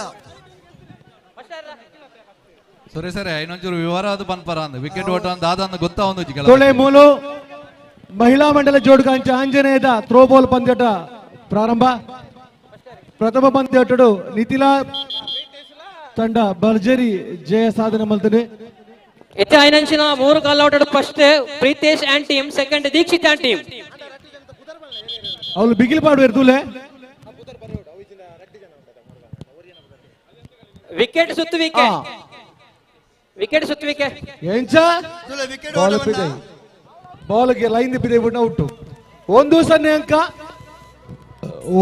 ಸುರೇಶರೇ ಇನ್ನೊಂಚೂರು ವಿವರ ಅದು ಪನ್ಪರ ಅಂದ ವಿಕೆಟ್ ಓಟ ಅಂತ ಆದಂದು ಗೊತ್ತಾ ಒಂದು ತೋಳೆ ಮೂಲು ಮಹಿಳಾ ಮಂಡಲ ಜೋಡ್ಕಾಂಚ ಆಂಜನೇಯದ ಥ್ರೋಬಾಲ್ ಪಂದ್ಯಟ ಪ್ರಾರಂಭ. ಪ್ರಥಮ ಪಂದ್ಯಟಡು ನಿತಿಲಾ ತಂಡ ಭರ್ಜರಿ ಜಯ ಸಾಧನೆ ಮಲ್ತದೆ. ಹೆಚ್ಚು ಐನಂಚಿನ 3 callout first Preetesh and team, second Dikshit and team. ಅವಳು ಬಿಗಿಲ್ ಪಾಡು ಇರ್ತುಲೆ ವಿಕೆಟ್ ಸುತ್ತುವಿಕೆ ಎಂಚ ಬಾಲ್ ಪಿದೆ ಬಾಲ್ಗೆ ಲೈನ್ ಪಿದೆ ಬಿಟ್ಟು ಔಟು. 1-0 ಅಂಕ,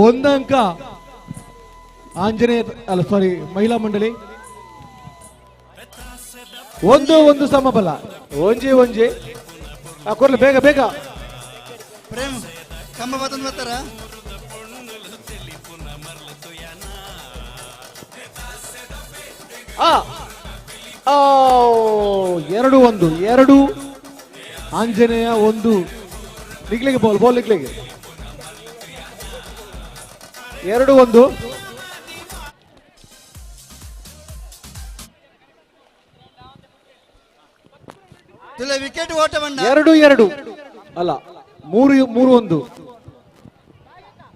1 ಅಂಕ ಆಂಜನೇಯ ಅಲ್ಲ ಸಾರಿ ಮಹಿಳಾ ಮಂಡಳಿ. 1-1 ಸಮಬಲ. ಒಂಜೆ ಕೊರ್ಲೆ ಬೇಗ ಪ್ರೇಮ್ ಕಂಬ ಬತ್ತಂದು ಬರ್ತಾರ. 2-1 ಆಂಜನೇಯ 1 ನಿಗ್ಲಿಗೆ ಬಾಲ್ ನಿಗ್ಲಿಗೆ 2-1. ವಿಕೆಟ್ ಓಟ ಬಂಡ 2-2 ಅಲ್ಲ 3-1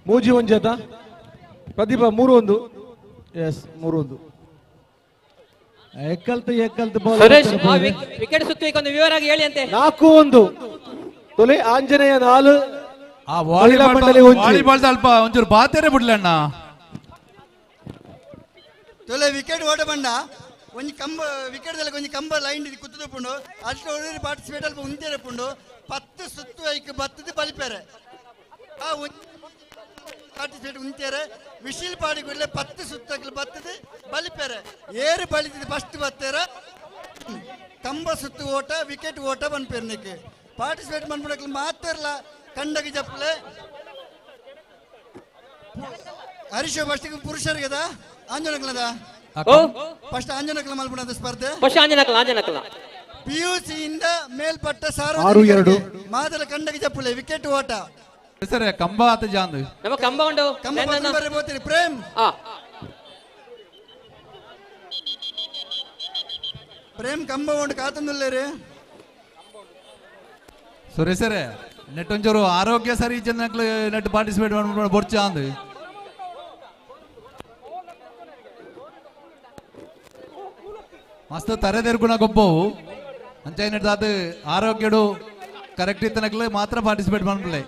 ಮೂಜಿ ಒಂಜಾತ ಪ್ರದೀಪ 3-1 ಎಸ್ 3-1 ಎಕ್ಕಲ್ತ ಬಾಲ್ ಸುರೇಶ್ ವಿಕೆಟ್ ಸುತ್ತುವಿಕೆ ಒಂದು ವಿವರವಾಗಿ ಹೇಳಿ ಅಂತೆ. 4-1 ತೊಲೆ ಆಂಜನೇಯ 4 ಆ ವಾಲಿಬಾಲ್ ಅಲ್ಪ ಒಂಚೂರು ಬಾತೇರೆ ಬಿಡ್ಲಣ್ಣ. ತೊಲೆ ವಿಕೆಟ್ ಓಟ ಬಂಡ ಒಂಜಿ ಕಂಬ ವಿಕೆಟ್ ದಲ್ಲ ಒಂಜಿ ಕಂಬ ಲೈನ್ ಕುತ್ತುದು ಪುಂಡು ಅಷ್ಟು ಒಳ್ಳೆ ಪಾರ್ಟಿಸಿಪೇಟ್ ಅಲ್ಪ ಉಂತೇರೆ ಪುಂಡು 10 ಸುತ್ತು ಐಕ್ ಬತ್ತದು ಬಲಿಪೇರೆ ಆ ಪಾರ್ಟಿಸಿಪೇಟ್ ಉಂತೇರೆ ವಿಶಿಲ್ ಪಾಡಿ ಕೂಡಲೇ 10 ಸುತ್ತಕ್ಕೆ ಬತ್ತದು ಬಲಿಪೇರೆ ಏರು ಬಲಿತಿದ್ದು ಫಸ್ಟ್ ಬತ್ತೇರ ಕಂಬ ಸುತ್ತು ಓಟ ವಿಕೆಟ್ ಓಟ ಬಂದ್ಪೇರ್ನಿಕ್ಕೆ ಪಾರ್ಟಿಸಿಪೇಟ್ ಮಾಡ್ಬಿಡಕ್ಕೆ ಮಾತಾರಲ್ಲ ಕಂಡಗೆ ಜಪ್ಪಲೆ ಹರೀಶ್ ಫಸ್ಟ್ ಪುರುಷರಿಗದ ಆಂಜನಕಲದ ಫಸ್ಟ್ ಆಂಜನಕಲ ಮಲ್ಪುಣದ ಸ್ಪರ್ಧೆ PUC ಇಂದ ಮೇಲ್ಪಟ್ಟ ಸಾರ್ವಜನಿಕ ಮಾದಲ ಕಂಡಗೆ ಜಪ್ಪಲೆ ವಿಕೆಟ್ ಓಟ ಸರಿ ಕಂಬ ಆತ ಜಾಂದು ನಮ್ಮ ಕಂಬ ಉಂಡು ಕಂಬ ಬರಬೋತೀರಿ ಪ್ರೇಮ್ ಪ್ರೇಮ್ ಕಂಬ ಉಂಡು ಕಾತಂದುಲ್ಲೇರಿ ಸುರೇಶರೇ ನೆಟ್ ಒಂಚೂರು ಆರೋಗ್ಯ ಸರಿ ಜನಕ್ಲು ನೆಟ್ ಪಾರ್ಟಿಸಿಪೇಟ್ ಮಾಡ್ಬಿಟ್ಟು ಬೊರ್ಚ ಅಂದು ಮಸ್ತ್ ತರೆದೆರ್ಗುಣ ಗೊಬ್ಬವು ಅಂಚಾಯಿ ನೆಟ್ ಅದು ಆರೋಗ್ಯಡು ಕರೆಕ್ಟ್ ಇತ್ತನಕ್ಲು ಮಾತ್ರ ಪಾರ್ಟಿಸಿಪೇಟ್ ಮಾಡ್ಬಿಡ್ಲೆ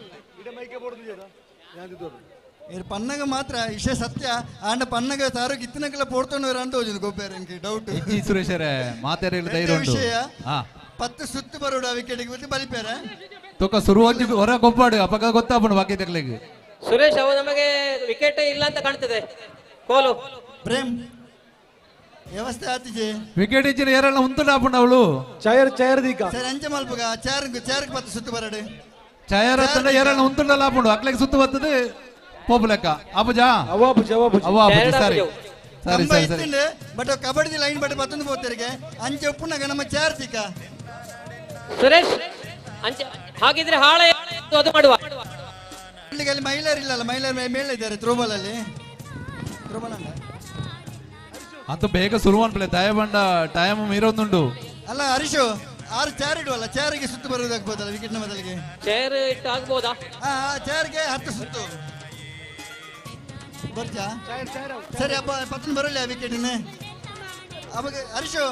ಪನ್ನಗ ಮಾತ್ರ ವಿಷಯ ಸತ್ಯ ಆಂಡ ಪನ್ನಗ ತಾರೋಗ್ ಇತ್ತಿನಕ್ಕೆಲ್ಲ ಪೋಡ್ತೋಣವ್ರ ಅಂತ ಹೋಜುದು ಗೊಬ್ಬರ ಡೌಟ್ ಸುರೇಶರೇ ಮಾತಾಡಿ ಧೈರ್ಯ ಉಂಟು ವಿಷಯ 10 ಸುತ್ತು ಬರೋಡು ವಿಕೆಟ್ಗೆ ಬಿಟ್ಟು ಬಲಿಪೇರೆ ತೂಕ ಶುರುವಾಗಿ ಹೊರ ಗೊಬ್ಬಾಡು ಅಪಗ ಗೊತ್ತಾಪಡು ಬಾಕಿ ತಕ್ಲಿಗೆ ಸುರೇಶ್ ಅವು ನಮಗೆ ವಿಕೆಟ್ ಇಲ್ಲ ಅಂತ ಕಾಣ್ತದೆ. ಕೋಲು ಪ್ರೇಮ್ ವ್ಯವಸ್ಥೆ ಆತಿಜೆ ವಿಕೆಟ್ ಇಚ್ಚಿನ ಏರೆಲ್ಲ ಉಂಟು ಆಪುಂಡು ಅವಳು ಚೈರ್ ದೀಕ ಸರಿ ಅಂಚೆ ಮಲ್ಪಗ ಚೇರ್ಗೆ 10 ಸುತ್ತು ಬರಡು ಚಯರ್ ಹತ್ತಂಡ ಏರೆಲ್ಲ ಉಂಟುಂಡಲ್ಲ ಆಪುಂಡು ಅಕ್ಲಿಗೆ ಸುತ್ತು ಬರ್ತದೆ ಪೋಪು ಲೆಕ್ಕ ಅಬುಜಾ ಸರಿ ಬಟ್ ಕಬಡ್ಡಿ ಲೈನ್ ಬಟ್ ಮತ್ತೊಂದು ಹೋಗ್ತಿರಿಗೆ ಅಂಚೆ ಉಪ್ಪುನಾಗ ನಮ್ಮ ಚೇರ್ ದೀಕ ಸುರೇಶ್ ಹಾಗಿದ್ರೆ ಹಾಳ ಅದು ಮಾಡುವ ಅಲ್ಲಿ ಮಹಿಳೆಯರು ಇಲ್ಲಲ್ಲ ಮಹಿಳೆಯರ ಮೇಲೆ ಇದ್ದಾರೆ ಥ್ರೋಬಾಲ್ ಅಲ್ಲಿ ಅಂತ ಬೇಗ ಶುರುವಾನ್ ಪ್ಲೇ ದಯಬಂಡ ಟೈಮ್ ಮೀರೊಂದುಂಡು ಅಲ್ಲ ಹರೀಶು 6 ಚೇರ್ ಇಡುವಲ್ಲ ಚೇರಿಗೆ ಸುತ್ತು ಬರುವುದಾಗ್ಬೋದಲ್ಲ ವಿಕೆಟ್ ನ ಬದಲಿಗೆ ಚೇರ್ ಇಟ್ಟು ಆಗ್ಬೋದಾ ಚೇರ್ಗೆ 10 ಸುತ್ತು ಬರ್ಜಾ ಸರಿ ಅಪ್ಪ ಪತ್ತನ್ ಬರಲ್ಲ ವಿಕೆಟ್ ಅವಾಗ ಹರೀಶು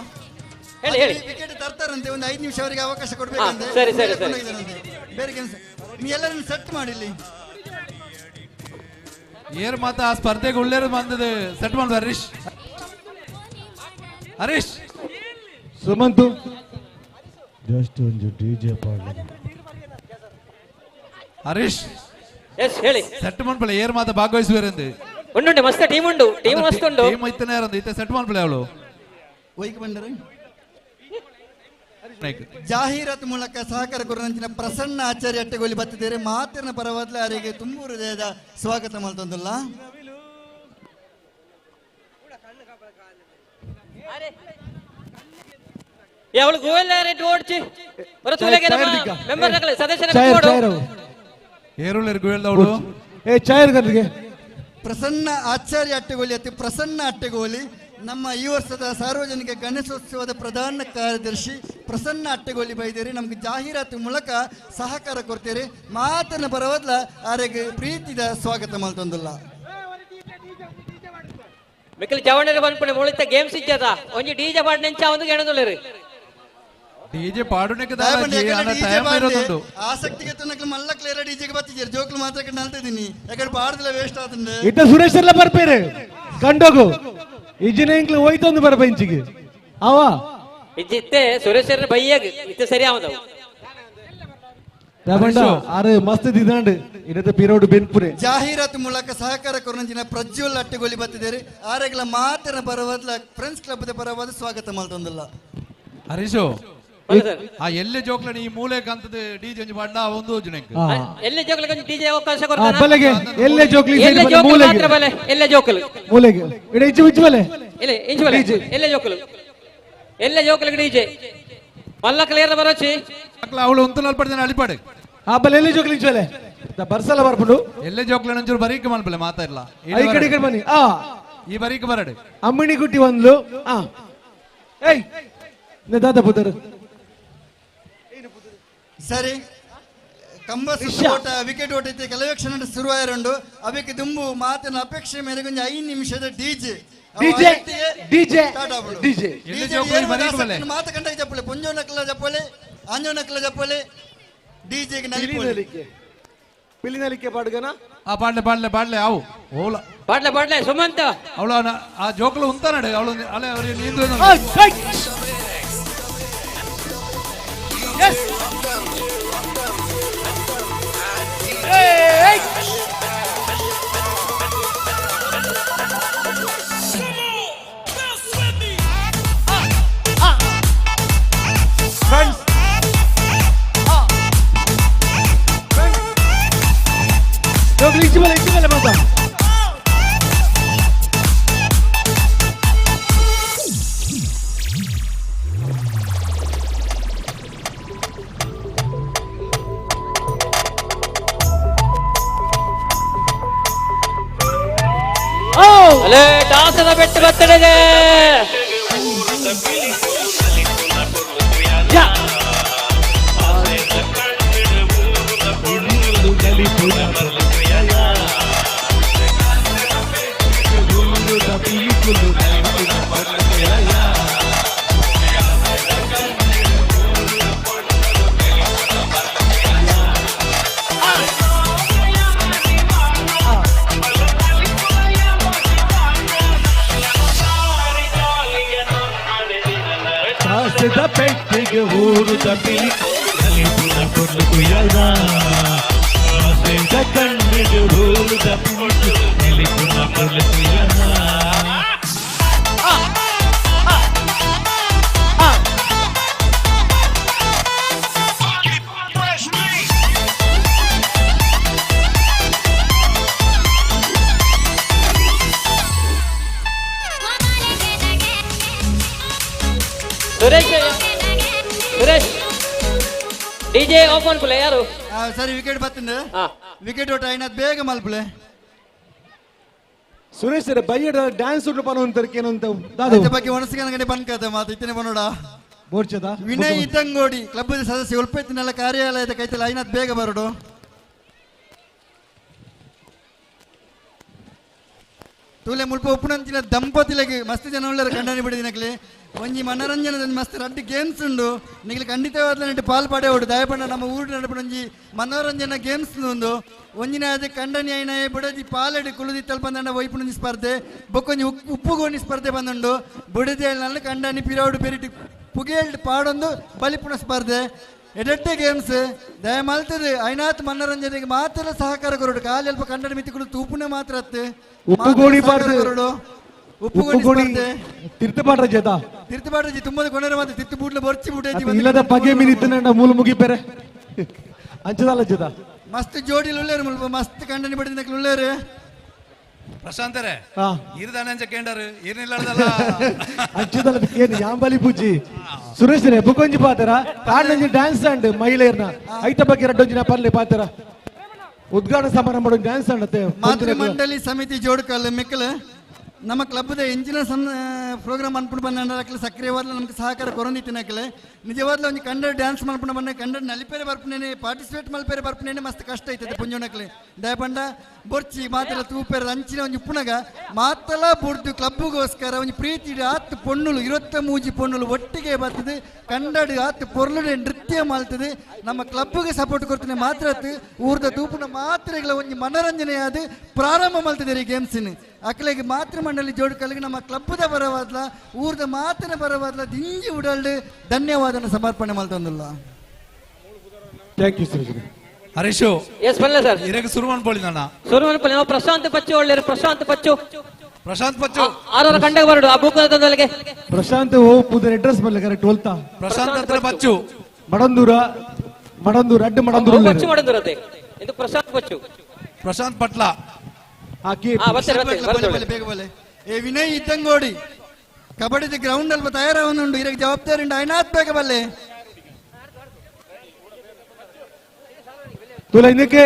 ವಿಕೆಟ್ ತರ್ತಾರಂತೆ ಒಂದು 5 ನಿಮಿಷ ಅವರಿಗೆ ಅವಕಾಶ ಕೊಡ್ಬೇಕಂತೆ ಬೇರೆ ಕೆಲಸ ನೀ ಎಲ್ಲರನ್ನು ಸೆಟ್ ಮಾಡಿಲ್ಲಿ ಏರ್ ಮಾತ ಆ ಸ್ಪರ್ಧೆಗೆ ಉಳ್ಳೇರು ಬಂದದು ಸೆಟ್ ಮಾಡ ಹರೀಶ್ ಸುಮಂತು ಜಸ್ಟ್ ಒಂದು ಡಿಜೆ ಪಾಡ್ಲಿ ಹರೀಶ್ ಎಸ್ ಹೇಳಿ ಸೆಟ್ ಮಾಡ್ಬಳೆ ಏರ್ ಮಾತ ಭಾಗವಹಿಸುವರೆಂದು ಉಂಡುಂಟು ಮಸ್ತ್ ಟೀಮ್ ಉಂಡು ಟೀಮ್ ಮಸ್ತ್ ಉಂಡು ಟೀಮ್ ಇತ್ತನೇ ಇರಂದು ಇತ್ತೆ ಸೆಟ್ ಮಾಡ್ಬಳೆ ಅವಳು ಒಯ್ಕೆ ಬಂದರೆ ಜಾಹೀರಾತು ಮೂಲಕ ಸಹಕಾರ ಕೊರುವಂಚಿನ ಪ್ರಸನ್ನ ಆಚಾರ್ಯ ಅಟ್ಟೆಗೋಲಿ ಬತ್ತಿದ್ದಾರೆ ಮಾತಿನ ಪರವಾದ್ಲ ಅವರಿಗೆ ತುಂಬು ಹೃದಯದ ಸ್ವಾಗತ ಮಲ್ತಂದುಲ್ಲ. ಅವಳು ಗೋವೆಲ್ಲ ಓಡ್ಚಿ ಮೆಂಬರ್ ಸದಸ್ಯರ ಪ್ರಸನ್ನ ಆಚಾರ್ಯ ಅಟ್ಟೆಗೋಲಿ ಅತಿ ಪ್ರಸನ್ನ ಅಟ್ಟೆಗೋಲಿ ನಮ್ಮ ಈ ವರ್ಷದ ಸಾರ್ವಜನಿಕ ಗಣೇಶೋತ್ಸವದ ಪ್ರಧಾನ ಕಾರ್ಯದರ್ಶಿ ಪ್ರಸನ್ನ ಅಟ್ಟೆಗೋಲಿ ಬೈದೇರಿ ನಮ್ಗೆ ಜಾಹೀರಾತು ಮೂಲಕ ಸಹಕಾರ ಕೊಡ್ತೀರಿ ಮಾತನ್ನ ಬರವದ್ಲ ಆರೆಗೆ ಪ್ರೀತಿದ ಸ್ವಾಗತ ಮಲ್ತೊಂದಿಲ್ಲ. ಮಿಕ್ಕಲ್ ಜವಣರು ಬಂದ್ಪಣೆ ಮುಳಿತ ಗೇಮ್ಸ್ ಇಜ್ಜದ ಒಂಜಿ ಡಿಜೆ ಪಾಡ್ನೆಂಚ ಒಂದು ಗೆಣದುಲ್ಲೆರಿ ಡಿಜೆ ಪಾಡುನೆಕ ಆಸಕ್ತಿಗೆ ತನಕ ಮಲ್ಲ ಕ್ಲಿಯರ್ ಡಿಜೆಗೆ ಬತ್ತಿದ್ದೀರಿ ಜೋಕ್ಲು ಮಾತ್ರ ನಲ್ತಿದ್ದೀನಿ ಯಾಕಂದ್ರೆ ಪಾಡ್ದಲ್ಲ ವೇಸ್ಟ್ ಆತಂದೆ ಇಟ್ಟ ಸುರೇಶ್ ಎಲ್ಲ ಬರ್ಪೇರೆ ಕಂಡೋಗು ಇಜಿನೆಂಕ್ಲು ಹೋಯ್ತೊಂದು ಬರ ಬೆಂಚಿಗೆ ಅವ ಇಜ್ಜಿತ್ತೆ ಸುರೇಶ್ ಬೈಯಾಗ ಇತ್ತೆ ಸರಿ ಆವದವು ಆರು ಮಸ್ತ್ ದಿದಾಂಡ್ ಇಡದ ಪಿರೋಡು ಬೆನ್ಪುರೆ ಜಾಹೀರಾತು ಮೂಲಕ ಸಹಕಾರ ಕೊರಂಜಿನ ಪ್ರಜ್ವಲ್ ಅಟ್ಟೆಗೋಲಿ ಬತ್ತಿದ್ದೀರಿ ಆರೆಗಳ ಮಾತಿನ ಪರವಾದ ಫ್ರೆಂಡ್ಸ್ ಕ್ಲಬ್ ಪರವಾದ ಸ್ವಾಗತ ಮಲ್ತೊಂದಿಲ್ಲ. ಹರೀಶು ಆ ಎಲ್ಲೆ ಜೋಕ್ಲನಿ ಈ ಮೂಲೆ ಕಂತದ ಡಿಜೆ ಒಂಜಿ ಬಣ್ಣ ಒಂದು ಜುನೆಕ್ ಎಲ್ಲೆ ಜೋಕ್ಲ ಕೊಂಚ ಡಿಜೆ ಅವಕಾಶ ಕೊಡ್ತಾನ ಬಲೆಗೆ ಎಲ್ಲೆ ಜೋಕ್ಲಿ ಎಲ್ಲೆ ಜೋಕ್ಲ ಮಾತ್ರ ಬಲೆ ಎಲ್ಲೆ ಜೋಕ್ಲ ಮೂಲೆಗೆ ಇಡ ಇಚ್ಚು ಇಚ್ಚು ಬಲೆ ಇಲ್ಲ ಇಂಚು ಬಲೆ ಎಲ್ಲೆ ಜೋಕ್ಲ ಡಿಜೆ ಮಲ್ಲ ಕ್ಲಿಯರ್ ಬರೋಚಿ ಅವಳು ಒಂದು ನಲ್ಪಡ್ತಾನೆ ಅಳಿಪಾಡೆ ಆ ಬಲೆ ಎಲ್ಲೆ ಜೋಕ್ಲಿ ಇಂಚು ಬಲೆ ಬರ್ಸಲ್ಲ ಬರ್ಬಿಡು ಎಲ್ಲೆ ಜೋಕ್ಲ ಒಂಚೂರು ಬರೀಕ್ ಮಲ್ಪಲೆ ಮಾತಾಡ್ಲ ಈ ಕಡೆ ಬನ್ನಿ ಆ ಈ ಬರೀಕ್ ಬರಡೆ ಅಮ್ಮಣಿ ಗುಟ್ಟಿ ಒಂದು ಆ ಏಯ್ ದಾದ ಪುದರ್ ಸರಿ ಕಂಬ ಸುತ್ತೋಟ ವಿಕೆಟ್ ಓಟೈತೆ ಕೆಲವೇ ಕ್ಷಣ ಶುರುವಾಯರುಂಡು ಅವಕ್ಕೆ ದುಂಬು ಮಾತಿನ ಅಪೇಕ್ಷೆ ಮೇರೆಗೆ ಒಂದು 5 ನಿಮಿಷದ ಡಿಜೆ ಮಾತ ಕಂಡ ಚಪ್ಪಲೆ ಪುಂಜೋ ನಕ್ಲ ಚಪ್ಪಲೆ ಆಂಜೋ ನಕ್ಲ ಚಪ್ಪಲೆ ಡಿಜೆಗೆ ಪಿಲಿನಲಿಕೆ ಪಾಡ್ಗನ ಆ ಪಾಡ್ಲೆ ಪಾಡ್ಲೆ ಪಾಡ್ಲೆ ಅವು ಓಲ ಪಾಡ್ಲೆ ಪಾಡ್ಲೆ ಸುಮಂತ ಅವಳು ಆ ಜೋಕ್ಲು ಉಂತ ನಡೆ ಅವಳು ಅಲೆ ಅವ್ರಿಗೆ ನೀಂದು ಇಚ್ಚು ಬಲೆ ಮಾತಾ ಅಲೆ ದಾಸದ ಬೆಟ್ಟು ಬರ್ತಡೆಗೆ ಪೆಟ್ಟಿಗೆ ಊರುದ ಬಿಳಿ ಕೊಂಡು ಕುಯ್ಯದ ಕಣ್ಣಿಗೆ ಊರುದ ಕೊಂಡು ಕುಯ್ಯದ ಸುರೇಶ್ ಡಿಜೆ ಓಪನ್ ಪ್ಲೇ ಯಾರು ಸರಿ ವಿಕೆಟ್ ಬರ್ತಂದೆ ವಿಕೆಟ್ ಓಟ ಐನದ್ ಬೇಗ ಮಲ್ಪಲೆ ಸುರೇಶ್ ಬೈಯಡ ಡ್ಯಾನ್ಸ್ ಉಂಟು ಪನ ಅಂತರ್ಕೇನು ಅಂತ ಅದ್ರ ಬಗ್ಗೆ ಒಣಸಿಗೆ ಬಂದ್ಕತೆ ಮಾತು ಇತ್ತನೆ ಬನ್ನೋಡ ಬೋರ್ಚದ ವಿನಯ್ ಇದ್ದಂಗೋಡಿ ಕ್ಲಬ್ ಸದಸ್ಯ ಉಲ್ಪೆತ್ತಿನೆಲ್ಲ ಕಾರ್ಯಾಲಯದ ಕೈತಲ್ಲ ಐನದ್ ಬೇಗ ಬರೋಡು ತೂಲೆ ಮುಲ್ಪ ಉಪ್ಪುನಂಚಿನ ದಂಪತಿಲಗೆ ಮಸ್ತ್ ಜನ ಉಳ್ಳರ ಕಂಡನಿ ಬಿಡಿದಿನಕ್ಲೆ ಒಂಜಿ ಮನರಂಜನದ ಮಸ್ತ್ ರಡ್ಡು ಗೇಮ್ಸ್ ಉಂಡು ನಿಗ್ಲಿ ಖಂಡಿತವಾದ ನೆಟ್ಟು ಪಾಲ್ ಪಾಡೆ ಉಂಡು ದಯಪಂಡ ನಮ್ಮ ಊರು ನಡುಪಡ ಒಂಜಿ ಮನೋರಂಜನಾ ಗೇಮ್ಸ್ ಉಂದು ಒಂಜಿನ ಅದೇ ಕಂಡನಿ ಐನ ಬುಡದಿ ಪಾಲಡಿ ಕುಳುದಿ ತಲ್ಪಂದ ವೈಪುಣಿ ಸ್ಪರ್ಧೆ ಬೊಕ್ಕೊಂಜಿ ಉಪ್ಪುಗೋಣಿ ಸ್ಪರ್ಧೆ ಬಂದುಂಡು ಬುಡದೇಳ್ನಲ್ಲಿ ಕಂಡನಿ ಪಿರೌಡು ಪೆರಿಟಿ ಪುಗೇಲ್ಡ್ ಪಾಡೊಂದು ಬಲಿಪುಣ ಸ್ಪರ್ಧೆ ಎಡೆಡ್ಡೆ ಗೇಮ್ಸ್ ದಯಮಲ್ತದೆ ಐನಾತ್ ಮನೋರಂಜನೆಗೆ ಮಾತ್ರ ಸಹಕಾರ ಕೊರಡು ಕಾಲಿ ಅಲ್ಪ ಕಂಡನಿ ಮಿತಿ ಕುಳು ತೂಪುನೆ ಮಾತ್ರ ಅತ್ತೆ ಉಪ್ಪುಗೋಣಿ ಪಾಡ್ದು ಉಪ್ಪುಗೋಡಿ ತಿರ್ತಪಾಡ್ರ ಜೇತ ತಿರ್ತಪಾಡ್ರಜಿ ತುಂಬದ ಕೊನೆರ ಮಾತ್ರ ತಿರ್ತು ಬೂಟ್ಲ ಬರ್ಚಿ ಬೂಟೇಜಿ ಇಲ್ಲದ ಪಗೆ ಮೀನಿತ್ತು ಮೂಲ ಮುಗಿಪೆರೆ ಅಂಚದಲ್ಲ ಜೇತ ಮಸ್ತ್ ಜೋಡಿಲು ಉಳ್ಳೇರು ಮುಲ್ಪ ಮಸ್ತ್ ಕಂಡನಿ ಬಡಿದ ಉಳ್ಳೇರು ಪ್ರಶಾಂತರೇ ಹಾ ಇರ್ದಾನೆ ಅಂಚ ಕೇಂಡರು ಇರ್ನಿಲ್ಲದಲ್ಲ ಅಂಚದಲ್ಲ ಏನು ಯಾಂಬಲಿ ಪೂಜಿ ಸುರೇಶ್ ರೇ ಬುಕೊಂಜಿ ಪಾತರ ಕಾರಣಂಜಿ ಡ್ಯಾನ್ಸ್ ಅಂಡ್ ಮಹಿಳೆಯರ್ನ ಐತ ಬಗ್ಗೆ ರಡ್ಡೊಂಜಿನ ಪರ್ಲೆ ಪಾತರ ಉದ್ಘಾಟನಾ ಸಮಾರಂಭ ಡ್ಯಾನ್ಸ್ ಅಂಡತೆ ಮಾತೃ ಮಂಡಳಿ ಸಮಿತಿ ಜೋಡ್ಕಲ್ ಮಿಕ್ಕಲ್ ನಮ್ಮ ಕ್ಲಬ್ದ ಎಂಚಿನ ಪ್ರೋಗ್ರಾಮ್ ಅನ್ಪುಂಡು ಬಂದ ಸಕ್ರಿಯವಾದ ನಮ್ಗೆ ಸಹಕಾರ ಕೊರೊಂದಿತ್ತಿನಕಲೆ ನಿಜವಾದ್ಲ ಒಂದು ಕಂಡ ಡ್ಯಾನ್ಸ್ ಮಲ್ಪುಂಡು ಬಂದ ಕಂಡ ನಲಿಪೇರೆ ಬರ್ಪುನೇನೆ ಪಾರ್ಟಿಸಿಪೇಟ್ ಮಲ್ಪೇರೆ ಬರ್ಪುನೇನೆ ಮಸ್ತ್ ಕಷ್ಟ ಐತದೆ ಪುಂಜೋಣಕ್ಲೆ ದಯಪಂಡ ಬೊರ್ಚಿ ಮಾತೆಲ್ಲ ತೂಪೇರ ಅಂಚಿನ ಒಂದು ಪುಣಗ ಮಾತಲ ಬುಡ್ದು ಕ್ಲಬ್ಗೋಸ್ಕರ ಒಂದು ಪ್ರೀತಿ ಆತ್ತು ಪೊಣ್ಣುಲು 23 ಪೊಣ್ಣುಲು ಒಟ್ಟಿಗೆ ಬರ್ತದೆ ಕಂಡಡು ಆತ್ತು ಪೊರ್ಲುಡೆ ನೃತ್ಯ ಮಾಡ್ತದೆ ನಮ್ಮ ಕ್ಲಬ್ಗೆ ಸಪೋರ್ಟ್ ಕೊಡ್ತಾನೆ ಮಾತ್ರ ಊರ್ದ ತೂಪುನ ಮಾತ್ರೆಗಳ ಒಂದು ಮನೋರಂಜನೆ ಆದ ಪ್ರಾರಂಭ ಮಾಡ್ತಿದ್ದಾರೆ ಈ ಗೇಮ್ಸಿನ ಅಕ್ಕಲಿಗೆ ಮಾತೃ ಮಂಡಳಿ ಜೋಡ್ಕಲ್ಲಿಗೆ ನಮ್ಮ ಕ್ಲಬ್ದ ಬರವಾದ್ಲ ಊರ್ದ ಮಾತಿನ ಬರವಾದ್ಲ ದಿಂಜಿ ಉಡಲ್ಡು ಧನ್ಯವಾದನ ಸಮರ್ಪಣೆ ಮಾಡ್ತಂದಿಲ್ಲ thank you sir Harish yes ಬಲ್ಲ ಸರ್ ಇರಗೆ ಸುರುವನ್ ಪೋಳಿನಣ್ಣ ಸುರುವನ್ ಪೋಳಿ ನಾವು ಪ್ರಶಾಂತ್ ಪಚ್ಚು ಒಳ್ಳೆರು ಪ್ರಶಾಂತ್ ಪಚ್ಚು ಆರವರ ಕಂಡಗೆ ಬರಡು ಆ ಬುಕ್ ತಂದಲ್ಲಿಗೆ ಪ್ರಶಾಂತ್ ಓ ಪುದರ್ ಅಡ್ರೆಸ್ ಬರಲ್ಲ ಕರೆಕ್ಟ್ ಹೋಲ್ತಾ ಪ್ರಶಾಂತ್ ಹತ್ರ ಪಚ್ಚು ಮಡಂದೂರ ಅಡ್ಡ ಮಡಂದೂರು ಪಚ್ಚು ಮಡಂದೂರ ಅದೇ ಇದು ಪ್ರಶಾಂತ್ ಪಚ್ಚು ಪ್ರಶಾಂತ್ ಪಟ್ಲ ಬೇಗ ಬಲೆ ಏ ವಿನಯ್ ಇದ್ದಂಗೋಡಿ ಕಬಡ್ಡಿ ಗ್ರೌಂಡ್ ಅಲ್ಲಿ ತಯಾರಾವನುಂಡು ಇದಕ್ಕೆ ಜವಾಬ್ದಾರಿ ಉಂಟು ಐನಾತ್ ಬೇಗ ಬಲ್ಲೆ ತುಲ ಇದಕ್ಕೆ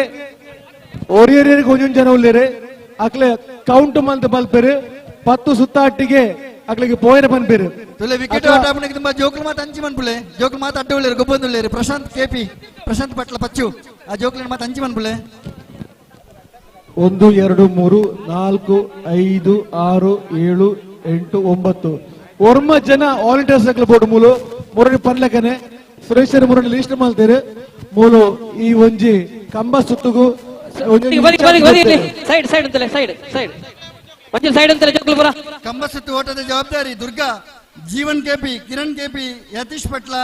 ಓರಿಯರಿಗೆ ಕೊಂಚం ಜನ ಉಳ್ಳೇರೆ ಅಕ್ಲೆ ಕೌಂಟ್ ಮಂತ್ ಬಲ್ಪೇರು 10 ಸುತ್ತಾಟಿಗೆ ಅಕ್ಲಿಗೆ ಪೋಯರ ಬಂದ್ಪೇರು ತುಲೆ ವಿಕೆಟ್ ಆಟ ಆಪಣಿಗೆ ತುಂಬಾ ಜೋಕುಲು ಮಾತು ಅಂಚಿ ಮನ್ಪುಲೆ ಜೋಕುಲು ಮಾತು ಅಡ್ಡ ಉಳ್ಳೇರು ಗೊಬ್ಬೊಂದುಳ್ಳೇರು ಪ್ರಶಾಂತ್ ಪಟ್ಲ ಪಚ್ಚು ಆ ಜೋಕುಲಿನ ಮಾತು ಅಂಚಿ ಮನ್ಪುಲೆ 1 2 3 4 5 6 7 8 9 ಒರ್ಮ ಜನ ವಾಲಂಟಿಯರ್ಸ್ ಬೋರ್ಡ್ ಮೂಲು ಮುರಳಿ ಪನ್ಲಕನೆ ಸುರೇಶ್ವರ ಮುರಳಿ ಲೀಸ್ಟ್ ಮಾಡ್ತಾರೆ ಮೂಲು ಈ ಒಂಜಿ ಕಂಬ ಸುತ್ತುಗು ಕಂಬ ಸುತ್ತು ಓಟದ ಜವಾಬ್ದಾರಿ ದುರ್ಗಾ ಜೀವನ್ ಕೆಪಿ ಕಿರಣ್ ಕೆಪಿ ಯತೀಶ್ ಪಟ್ಲ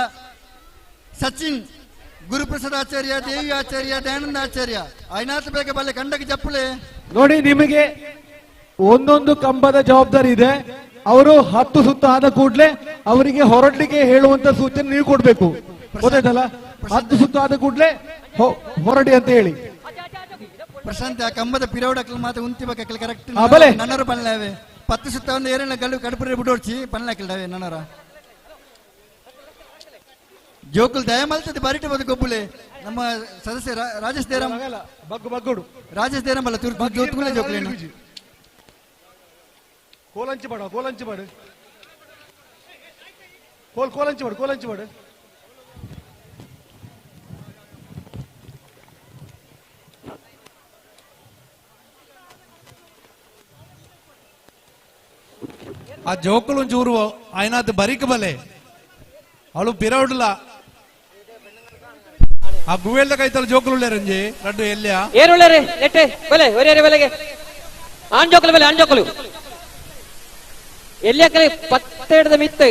ಸಚಿನ್ ಗುರುಪ್ರಸಾದ್ ಆಚಾರ್ಯ ದೇವಿ ಆಚಾರ್ಯ ದಯಾನಂದ ಆಚಾರ್ಯ ಐನಾತ್ ಬೇಗ ಬಲ್ಲೆ ಕಂಡಕ್ಕೆ ಜಪ್ಪುಲೆ ನೋಡಿ ನಿಮಗೆ ಒಂದೊಂದು ಕಂಬದ ಜವಾಬ್ದಾರಿ ಇದೆ ಅವರು 10 ಸುತ್ತ ಆದ ಕೂಡಲೇ ಅವರಿಗೆ ಹೊರಡ್ಲಿಕ್ಕೆ ಹೇಳುವಂತ ಸೂಚನೆ ನೀವು ಕೊಡ್ಬೇಕು ಗೊತ್ತಾಯ್ತಲ್ಲ 10 ಸುತ್ತ ಆದ ಕೂಡಲೇ ಹೊರಡಿ ಅಂತ ಹೇಳಿ ಪ್ರಶಾಂತ್ ಆ ಕಂಬದ ಪಿರೌಡ್ ಅಕ್ಲ ಮಾತ್ರ ಉಂತಿಬೇಕಲ್ಲ ಕರೆಕ್ಟ್ ಬಲೆ ನನ್ನರು ಪನ್ಲಾವೆ 10 ಸುತ್ತ ಒಂದು ಏರೆಲ್ಲ ಗಲ್ಲು ಕಡುಪುರ ಬಿಡೋಡ್ಚಿ ಪನ್ಲಾಕಿಲ್ದಾವೆ ನನ್ನರ ಜೋಕುಲ್ ದಯ ಮಲ್ತದೆ ಬರಿಟ ಬದು ಗೊಬ್ಬುಲೆ ನಮ್ಮ ಸದಸ್ಯ ರಾಜೇಶ್ ದೇರಂ ಬಗ್ಗೋಡು ರಾಜೇಶ್ ದೇರಂ ಅಲ್ಲ ಜೋತುಗುಲೆ ಜೋಕುಲೇನು ಕೋಲಂಚಿ ಮಾಡು ಕೋಲಂಚಿ ಮಾಡು ಆ ಜೋಕುಲು ಒಂಚೂರು ಆಯ್ನಾತ್ ಬರಿಕ ಬಲೆ ಅವಳು ಪಿರೌಡ್ಲ ಆ ಗುವೆಲ್ದ ಕೈತಲ್ಲ ಜೋಕುಲು ರಂಜಿ ರಡ್ಡು ಎಲ್ಲಿಯ ಏರುಳ್ಳರೆ ನೆಟ್ಟೆ ಬಲೆ ಒರೇರೆ ಬಲೆಗೆ ಆನ್ ಜೋಕಲು ಬಲೆ ಆನ್ ಜೋಕಲು ಎಲ್ಲಿಯ ಕಲೆ 17ದ ಮಿತ್ತು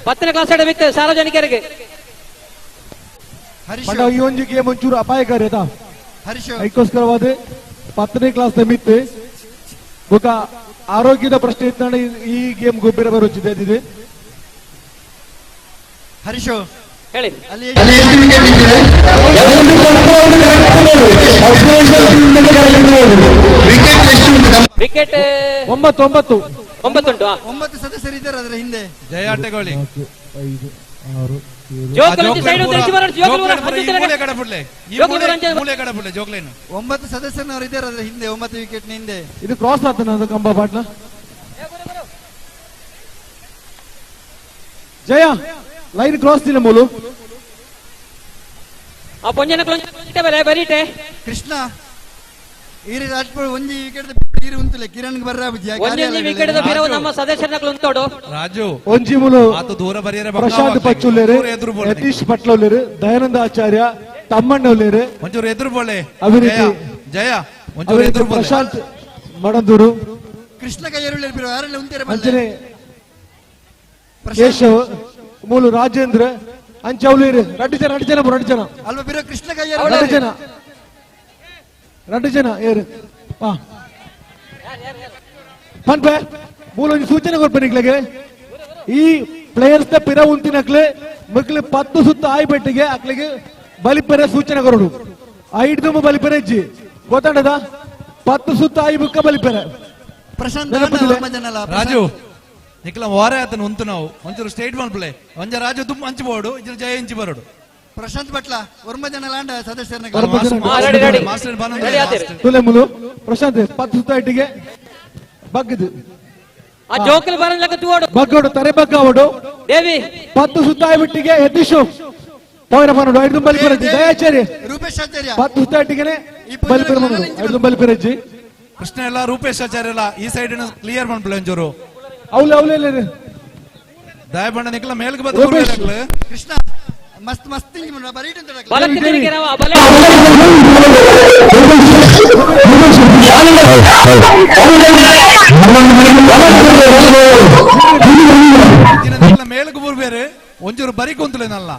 10ನೇ ಕ್ಲಾಸ್ ಎಡ ಮಿತ್ತು ಸಾರ್ವಜನಿಕರಿಗೆ ಈ ಒಂದು ಗೇಮ್ ಒಂಚೂರು ಅಪಾಯಕಾರಿ ಆಯ್ತಾ ಹರೀಶ್ ಅದಕ್ಕೋಸ್ಕರವಾದ 10ನೇ ಕ್ಲಾಸ್ ಮಿತ್ತು ಬೊಕ ಆರೋಗ್ಯದ ಪ್ರಶ್ನೆ ಇತ್ತಾಣ ಈ ಗೇಮ್ ಗೊಬ್ಬರ ಬರುತ್ತಿದೆ ಹರೀಶ್ ಹೇಳಿ ಅಲ್ಲಿ ವಿಕೆಟ್ 9 ಉಂಟು 9 ಸದಸ್ಯರು ಇದ್ದಾರೆ ಅದರ ಹಿಂದೆ ಜಯಾಟಗೋಳಿ 5 6 9 ಸದಸ್ಯರವರು ಇದ್ದಾರೆ ಅದರ ಹಿಂದೆ 9 ವಿಕೆಟ್ ಹಿಂದೆ ಇದು ಕ್ರಾಸ್ ಆಗ್ತಾನೆ ಕಂಬ ಪಾಟ್ಲ ಜಯ ಲೈನ್ ಕ್ರಾಸ್ ತಿನ್ನ ಮೂಲು ಆ ಪೊಂಜನ ಬರೀಟೆ ಕೃಷ್ಣ ಈರಿ ರಾಜ್ಪುರ ಒಂಜಿ ವಿಕೆಟ್ ಈರಿ ಉಂತಲೆ ಕಿರಣ್ ಬರ್ರ ಒಂಜಿ ವಿಕೆಟ್ ಬಿರವು ನಮ್ಮ ಸದಸ್ಯರಗಳು ಉಂಟೋಡು ರಾಜು ಒಂಜಿ ಮೂಲು ಆತ ದೂರ ಬರಿಯರೆ ಪ್ರಶಾಂತ್ ಪಚ್ಚುಲ್ಲೇರು ಯತೀಶ್ ಪಟ್ಲ ಉಳ್ಳೇರು ದಯಾನಂದ ಆಚಾರ್ಯ ತಮ್ಮಣ್ಣ ಉಳ್ಳೇರು ಒಂಚೂರು ಎದುರು ಬೋಳೆ ಅಭಿವೃದ್ಧಿ ಜಯ ಒಂಚೂರು ಎದುರು ಪ್ರಶಾಂತ್ ಮಡಂದೂರು ಕೃಷ್ಣ ಕೈಯರುಳ್ಳ ಬಿರು ಯಾರೆಲ್ಲ ಉಂತಿರ ಅಂಚನೆ ಕೇಶವ್ ಮೂಲು ರಾಜೇಂದ್ರ ಅಂಚೌಲೇರು ರಡ್ಡು ಜನ ಅಲ್ವಾ ಬಿರೋ ಕೃಷ್ಣ ರಡ್ಡು ಜನ ಏರು ಪಾ ಪನ್ಪೆ ಮೂಲೊಂದು ಸೂಚನೆ ಕೊಡ್ಪನಿಕ್ಲೆಗೆ ಈ ಪ್ಲೇಯರ್ಸ್ ದ ಪಿರ ಉಂತಿನಕ್ಲೆ ಮಕ್ಳು 10 ಸುತ್ತ ಆಯ್ಬೆಟ್ಟಿಗೆ ಅಕ್ಲಿಗೆ ಬಲಿಪೆರೆ ಸೂಚನೆ ಕೊರಡು 5 ಬಲಿಪೆರೆ ಇಜ್ಜಿ ಗೊತ್ತಾಡದ 10 ಸುತ್ತ ಆಯ್ ಬುಕ್ಕ ಬಲಿಪೆರೆ ರಾಜು ನಿಕ್ಲ ವಾರೆ ಆತನ ಉಂತು ನಾವು ಒಂಚೂರು ಸ್ಟೇಟ್ಮೆಂಟ್ ಪ್ಲೇ ಒಂಜ ರಾಜು ದುಮ್ ಹಂಚಬೋಡು ಇದ್ರ ಜಯ ಇಂಚಿ ಬರೋಡು ಪ್ರಶಾಂತ್ ಭಟ್ಲ ಒರ್ಮ ಜನ ಲಾಂಡ ಸದಸ್ಯರನ್ನ ಪ್ರಶಾಂತ್ 10 ಸುತ್ತ ಇಟ್ಟಿಗೆ ಬಗ್ಗದು ಆ ಜೋಕಲ್ ಬರಲಕ ತುವೋಡು ಬಗ್ಗೋಡು ತರೆ ಬಗ್ಗಾವಡು ದೇವಿ 10 ಸುತ್ತ ಆಯ್ಬಿಟ್ಟಿಗೆ ಎದ್ದಿಶು ಪವರ ಪನೋಡು 5 ಬಲಿಪೆರಜ್ಜಿ ದಯಾಚಾರ್ಯ ರೂಪೇಶ್ ಆಚಾರ್ಯ 10 ಸುತ್ತ ಇಟ್ಟಿಗೆನೆ ಬಲಿಪೆರ ಮಾಡೋಡು 5 ಬಲಿಪೆರಜ್ಜಿ ಕೃಷ್ಣ ಎಲ್ಲ ರೂಪೇಶ್ ಆಚಾರ್ಯ ಎಲ್ಲ ಈ ಸೈಡ್ ಕ್ಲಿಯರ್ ಮಾಡ್ಬಿಡ ಒಂಚೂರು ಅವಲೆ ದಯಬಣ್ಣ ನಿಕ್ಲ ಮೇಲ್ಗೆ ಬಂದು ಕೃಷ್ಣ ಮಸ್ತ್ ಮಸ್ತ್ ಬರೀಟ್ ಬಲಕ್ಕೆ ತಿರುಗಿರವ ಬಲ ಮೇಲ್ಗೆ ಬರ್ಬೇರೆ ಒಂಚೂರು ಬರೀ ಕುಂತಲೇನಲ್ಲ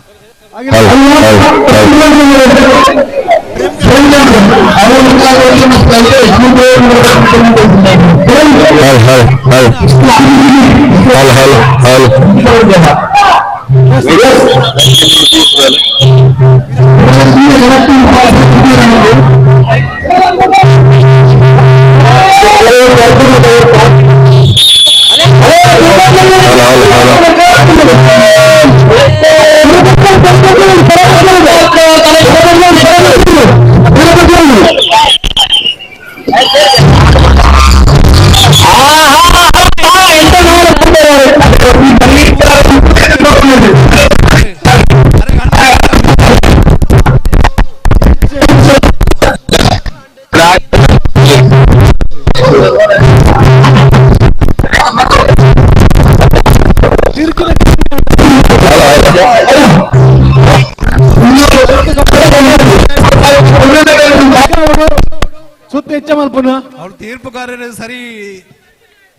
ಸುತ್ತ ಹೆಚ್ಚ ಮಲ್ಪುನ ಅವಳು ತೀರ್ಪುಗಾರರು ಸರಿ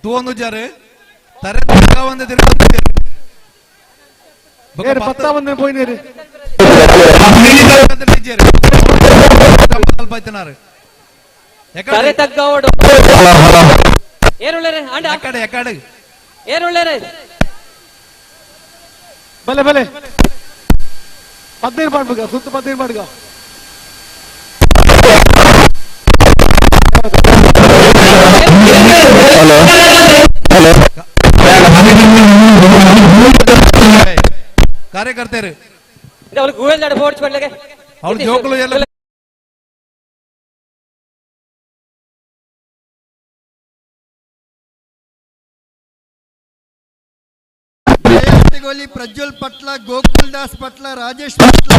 ತೂವೊಂದು ಜಾರು ತರೆ ಒಂದೇ ಪತ್ತಾವಂದ ಪೋಯಿನೇರಿ ತರೆ ತಗ್ಗಾವಡು ಏರುಳ್ಳರೆ ಆಂಡ ಎಕಡೆ ಎಕಡೆ ಏರುಳ್ಳರೆ ಬಲೆ ಬಲೆ 15 ಮಾಡ್ಬೇಕ ಸುತ್ತ 15 ಮಾಡ್ಗ ಕಾರ್ಯಕರ್ತರು ಅವಳು ಗೂಗಲ್ ನಾಡು ಫೋರ್ಸ್ ಮಾಡ್ಲಿಕ್ಕೆ ಅವಳು ಜೋಕುಲು ಎಲ್ಲ ಪ್ರಜ್ವಲ್ ಪಟ್ಲ ಗೋಕುಲ್ ದಾಸ್ ಪಟ್ಲ ರಾಜೇಶ್ ಪಟ್ಲ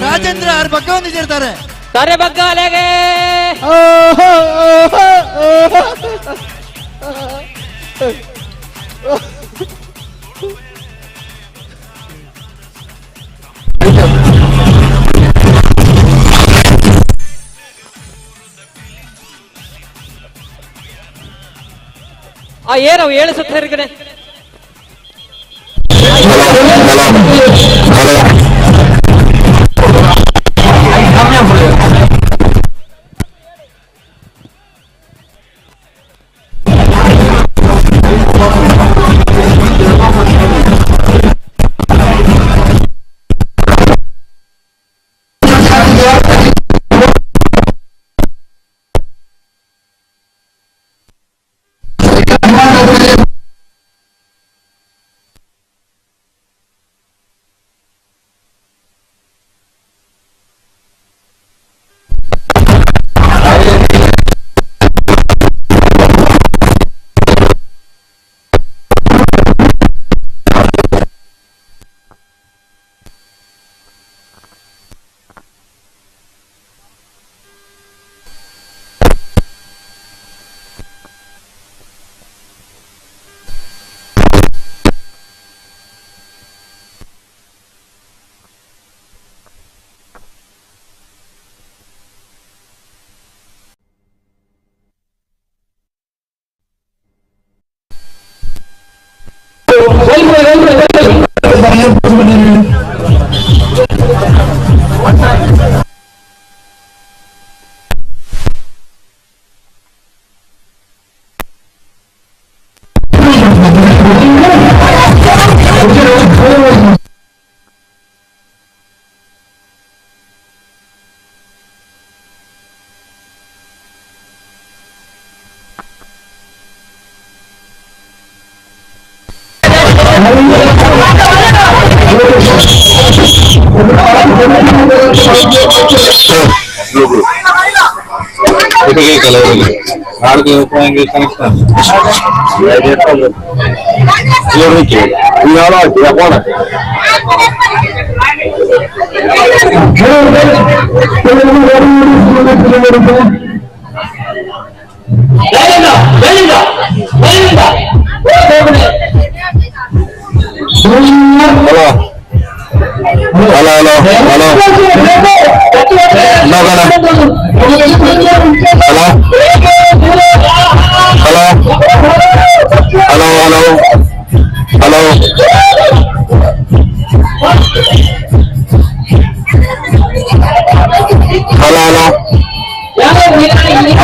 ರಾಜೇಂದ್ರ ಅವ್ರ ಬಗ್ಗೆ ಒಂದಿರ್ತಾರೆ ತರೆ ಬಗ್ಗಾಲೆಗೆ ಆ ಏನವು 7 ಸುತ್ತ ಹೆರ್ಗಡೆ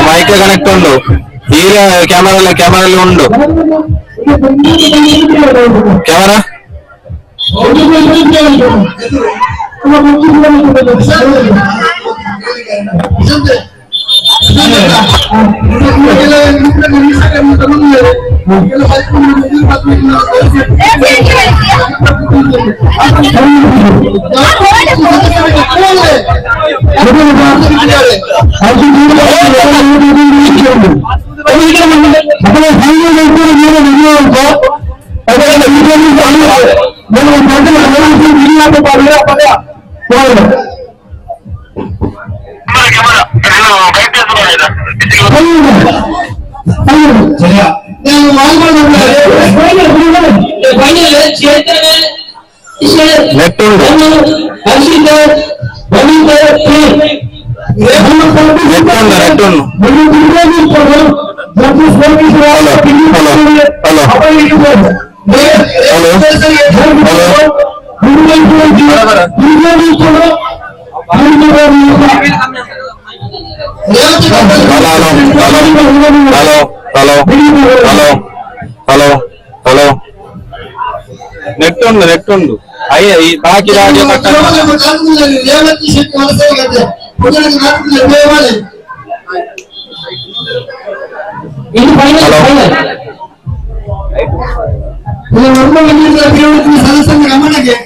ಮೈಕ್ ಕನೆಕ್ಟ್ ಉಂಟು ಈಗ ಕ್ಯಾಮರಾ ಉಂಟು ಕ್ಯಾಮರಾ ನೆಟ್ ಉಂಟು ಅಯ್ಯ ಈ ಬಾಕಿ ಸದಸ್ಯರ ಗಮನಕ್ಕೆ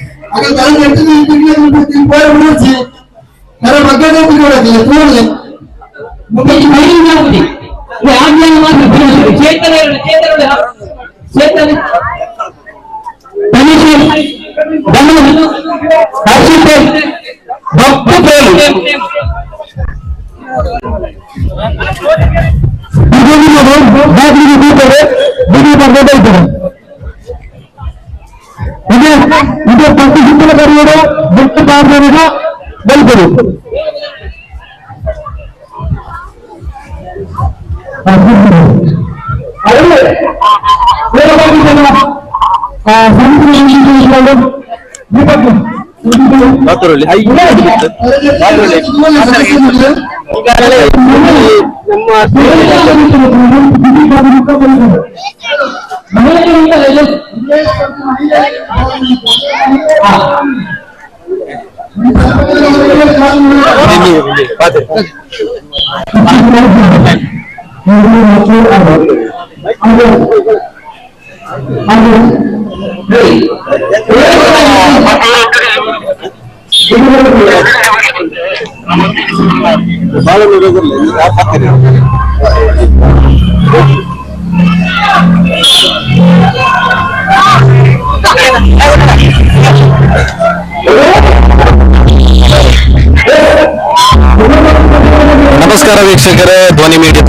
ನಮಸ್ಕಾರ ವೀಕ್ಷಕರೇ, ಧ್ವನಿ ಮೀಡಿಯಾ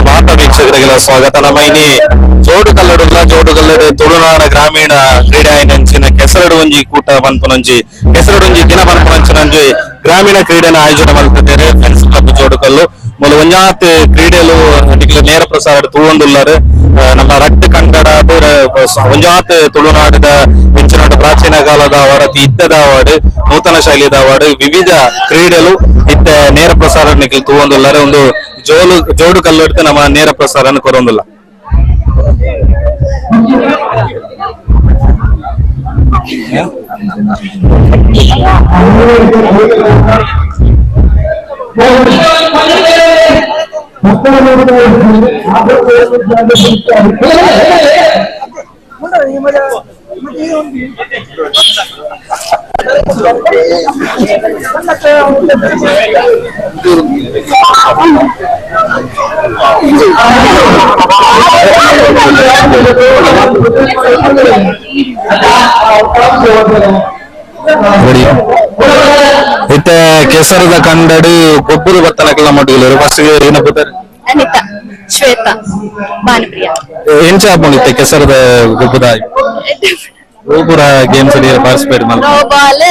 ಭಾರತ ವೀಕ್ಷಕರಿಗೆಲ್ಲ ಸ್ವಾಗತ. ನಮ್ಮ ಇನಿ ಜೋಡುಗಲ್ಲಡು ತುಳುನಾಡ ಗ್ರಾಮೀಣ ಕ್ರೀಡಾ ನಂಚಿನ ಕೆಸರಡು ಒಂಜಿ ಕೂಟ ಪನ್ಪುನಂಜಿ ಕೆಸರಡು ಒಂಜಿ ದಿನ ಪನ್ಪುನಂಚಿನಂಜಿ ಗ್ರಾಮೀಣ ಕ್ರೀಡೆನ ಆಯೋಜನೆ ಮಾಡ್ತಿದ್ದಾರೆ ಫ್ರೆಂಡ್ಸ್ ಕ್ಲಬ್ ಜೋಡುಕಲ್ಲು. ಮೊದಲು ಒಂಜಾತ್ ಕ್ರೀಡೆಲು ನೇರ ಪ್ರಸಾರ ತೂವೊಂದುಲ್ಲಾರು ನಮ್ಮ ರಟ್ಟು ಕನ್ನಡ ಒಂಜಾತ್ ತುಳುನಾಡದ ಮಿಂಚಿನ ಅವಾರ್ಡ್, ಪ್ರಾಚೀನ ಕಾಲದ ಅವಾರ್ಡ್, ಯುದ್ಧದ ಅವಾರ್ಡ್, ನೂತನ ಶೈಲಿದ ಅವಾರ್ಡ್, ವಿವಿಧ ಕ್ರೀಡೆಲು ಇತ್ತ ನೇರ ಪ್ರಸಾರ ತೂವೊಂದುಲ್ಲಾರೆ ಒಂದು ಜೋಡು ಕಲ್ಲು ಹಿಡಿದು ನಮ್ಮ ನೇರ ಪ್ರಸಾರ ಕೊರೊಂದುಲ್ಲ. ಇತ್ತ ಕೆಸರದ ಕಂಡಡು ಗೊಬ್ಬರು ಬತ್ತನಕ್ಕೆಲ್ಲ ಮಟ್ಟಿಲ್ಲ ಫಸ್ಟ್ ಏನ ಬರ್ತಾರೆ ಅನಿತಾ ಶ್ವೇತಾ ಭಾನುಪ್ರಿಯ ಎಂಚ ಹಾಕೊಂಡಿತ್ತೆ ಕೆಸರದ ಗೊಬ್ಬರ ಗೋಪುರ ಗೇಮ್ಸ್ ಪಾರ್ಟಿಸಿಪೇಟ್ ಮಾಡಿ ಬಾಲ್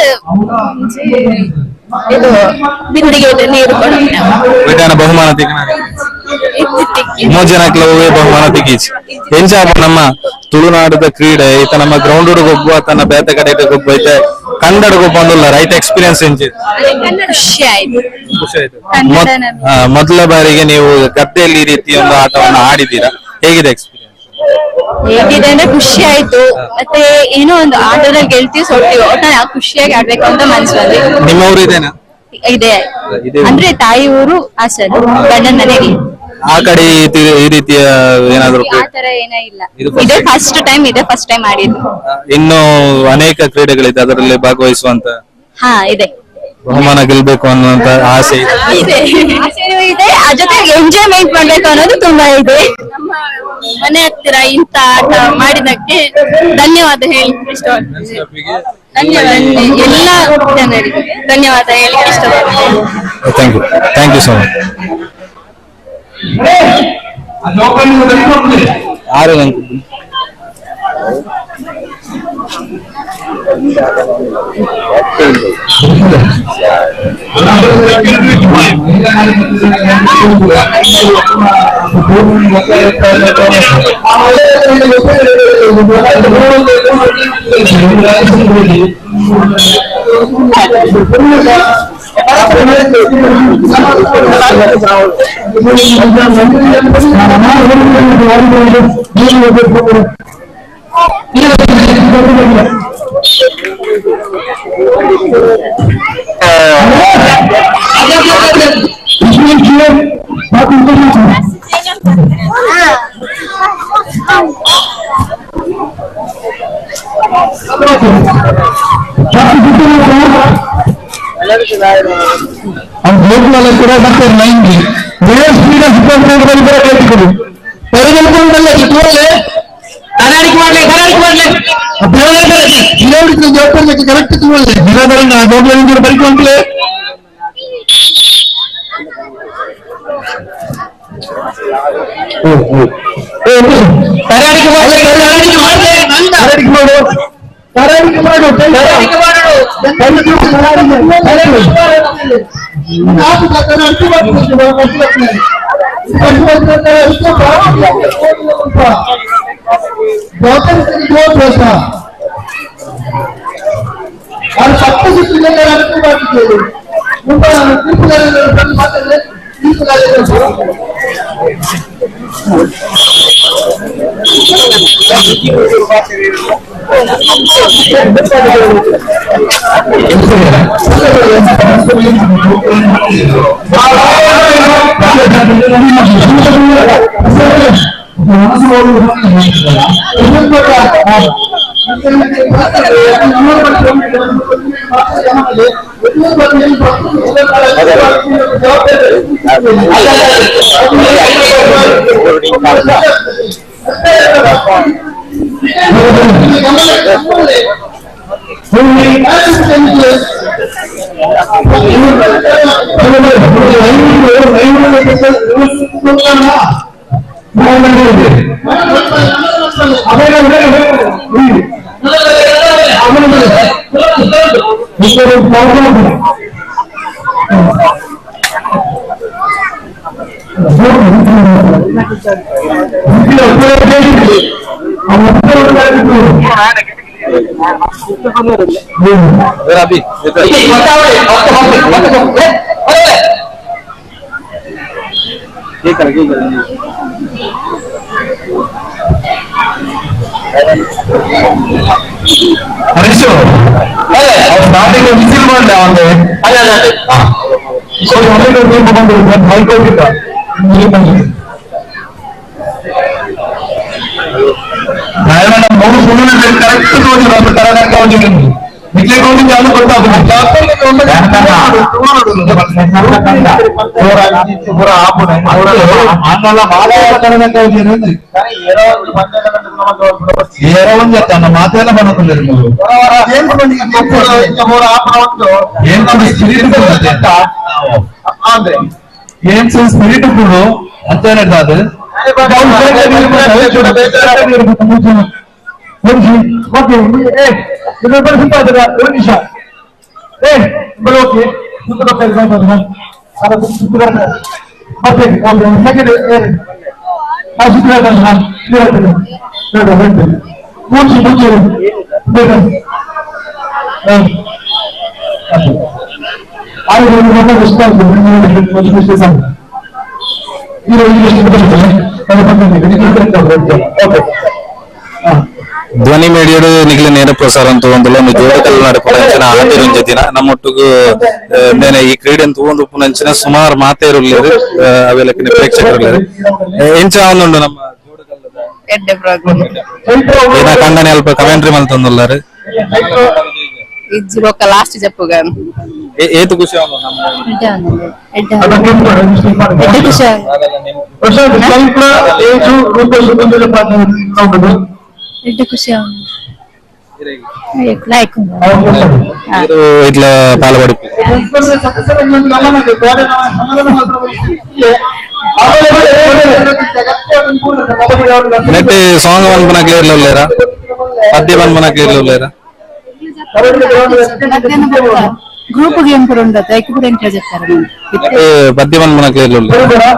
ಇದು ಬಿಂದಿಗೆ ನೀರು ವಿಧಾನ ಬಹುಮಾನ ಮೂರು ಜನಕ್ಕೆ ಬಹುಮಾನ ತೆಗೀಚಿ ಎಂಚ ನಮ್ಮ ತುಳುನಾಡದ ಕ್ರೀಡೆ ಈತ ನಮ್ಮ ಗ್ರೌಂಡ್ ಗೊಬ್ಬು ತನ್ನ ಬೇತ ಕಡೆ ಗೊಬ್ಬು ಐತೆ ಕನ್ನಡ ಗೊಬ್ಬ ಒಂದಲ್ಲ ರೈಟ್ ಎಕ್ಸ್ಪೀರಿಯನ್ಸ್ ಎಂಚಿ ಖುಷಿ ಆಯ್ತು. ಮೊದಲ ಬಾರಿಗೆ ನೀವು ಗದ್ದೆಯಲ್ಲಿ ಈ ರೀತಿ ಒಂದು ಆಟವನ್ನು ಆಡಿದ್ದೀರಾ, ಹೇಗಿದೆ ಎಕ್ಸ್ಪೀರಿಯನ್ಸ್? ಹೇಗಿದೆ ಅಂದ್ರೆ ಖುಷಿ ಆಯ್ತು. ಮತ್ತೆ ಏನೋ ಒಂದು ಆಟದಲ್ಲಿ ಗೆಲ್ತಿ ಸೋಡ್ತೀವಿ ಒಟ್ಟಾರೆ ಖುಷಿಯಾಗಿ ಆಡ್ಬೇಕು ಅಂತ ಮನ್ಸು ಬಂದ್ರೆ. ನಿಮ್ಮ ಊರು ಇದೇನಾ? ಇದೆ ಅಂದ್ರೆ ತಾಯಿ ಊರು ಹಾಸನ, ಗಂಡನ ಮನೆಗೆ. ಆ ಕಡೆ ಈ ರೀತಿಯ ಏನಾದ್ರು ಆತರ ಏನೂ ಇಲ್ಲ. ಇದೇ ಫಸ್ಟ್ ಟೈಮ್ ಆಡಿದ್ದು. ಇನ್ನು ಅನೇಕ ಕ್ರೀಡೆಗಳಿದೆ, ಅದರಲ್ಲಿ ಭಾಗವಹಿಸುವಂತ ಹಾ ಇದೆ. ಬಹುಮಾನ ಗೆಲ್ಬೇಕು ಅನ್ನುವಂತ ಆಸೆ ಇದೆ. ಇದೆ ಆ ಜೊತೆಗೆ ಎಂಜಾಯ್ಮೆಂಟ್ ಮಾಡ್ಬೇಕು ಅನ್ನೋದು ತುಂಬಾ ಇದೆ. ನಮ್ಮ ಮನೆ ಹತ್ತಿರ ಇಂತ ಆಟ ಮಾಡಿದಕ್ಕೆ ಧನ್ಯವಾದ ಹೇಳಿ ಇಷ್ಟಪಡ್ತೀನಿ. ಧನ್ಯವಾದ ಎಲ್ಲ ಜನರಿಗೆ ಧನ್ಯವಾದ ಹೇಳಿ ಇಷ್ಟಪಡ್ತೀನಿ. Thank you so much. ಕೂಡ ಬರ್ತಾರೆ ಲೈನ್ಗೆ ಬೇರೆ ಸ್ಪೀಡ್ ಕೂಡ ಕೇಳ್ತಿದ್ರು ಪರಿಗಣಿಕೊಂಡಲ್ಲ ಚಿತ್ರವಲ್ಲೇ ಕರ್ನಾಟಕ ಮಾಡ್ಲಿ ಕರೆಕ್ಟ್ ತಗೊಳ್ಳಿ ಗಿರದನ್ನ ಗೋಗ್ಲಿಂದ ಬರ್ಕೊಂಡ್ಲೆ अभी ಹರೀಶು ಸ್ಟಾರ್ಟಿಂಗ್ ವಿಸಿಲ್ ಮಾಡಲಿ ಅವನಿಗೆ ಮೈಕೋಗಿದ್ದ ಮೂರು ಸುಮ್ಮನೆ ಕರೆಕ್ಟ್ ತೋರಿದ್ರು ಕರೆಕ್ಟ್ ಹೋಗಿದ್ದೀನಿ ನಿಕ್ಲೆ ಹೋಗಿದ್ದು ಯಾವುದು ಗೊತ್ತಾಗ್ತದೆ ಮಾತೆಲ್ಲ ಬಂದಿದ್ದಾರೆ ಏನ್ ಸ್ಪಿರಿಟ್ ಕೊಡು ಅಂತ ಹೇಳಿದ್ರೆ ಧ್ವನಿ ಮೇಡಿಯೋಡು ನಿಖಿಲ ನೇರ ಪ್ರಸಾರ ತಗೊಂಡಲ್ಲ ಜೋಡಕಲ್ ನಡಪಂಚಿನ ಆದಿರಂಜ ದಿನ ನಮ್ಮೊಟ್ಟಿಗೂ ನೇನೆ ಈ ಕ್ರೀಡೆ ತಗೊಂಡು ಪುನಂಚಿನ ಸುಮಾರು ಮಾತೇರುಳ್ಳೇರು ಅವೆಲ್ಲಕ್ಕಿನ ಪ್ರೇಕ್ಷಕರು ಎಂಚ ಒಂದುಂಡು ನಮ್ಮ ಏನ ಕಂಡನೆ ಅಲ್ಪ ಕಮೆಂಟ್ರಿ ಮಲ್ತಂದುಲ್ಲಾರು ಇಜ್ಜಿ ಲಾಸ್ಟ್ ಜಪ್ಪುಗಾನು ಏತು ಖುಷಿ ಖುಷಿ ఇట్లా పాల్పడి నెట్ సాంగ్ వన్పన క్లియర్ లో లేరా పద్య వన్పన క్లియర్ లో లేరా గ్రూప్ గేమ్ కూడా ఉండదు ఎక్కువ ఎంకరేజ్ చేస్తారు పద్య వన్పన క్లియర్ లో లేరా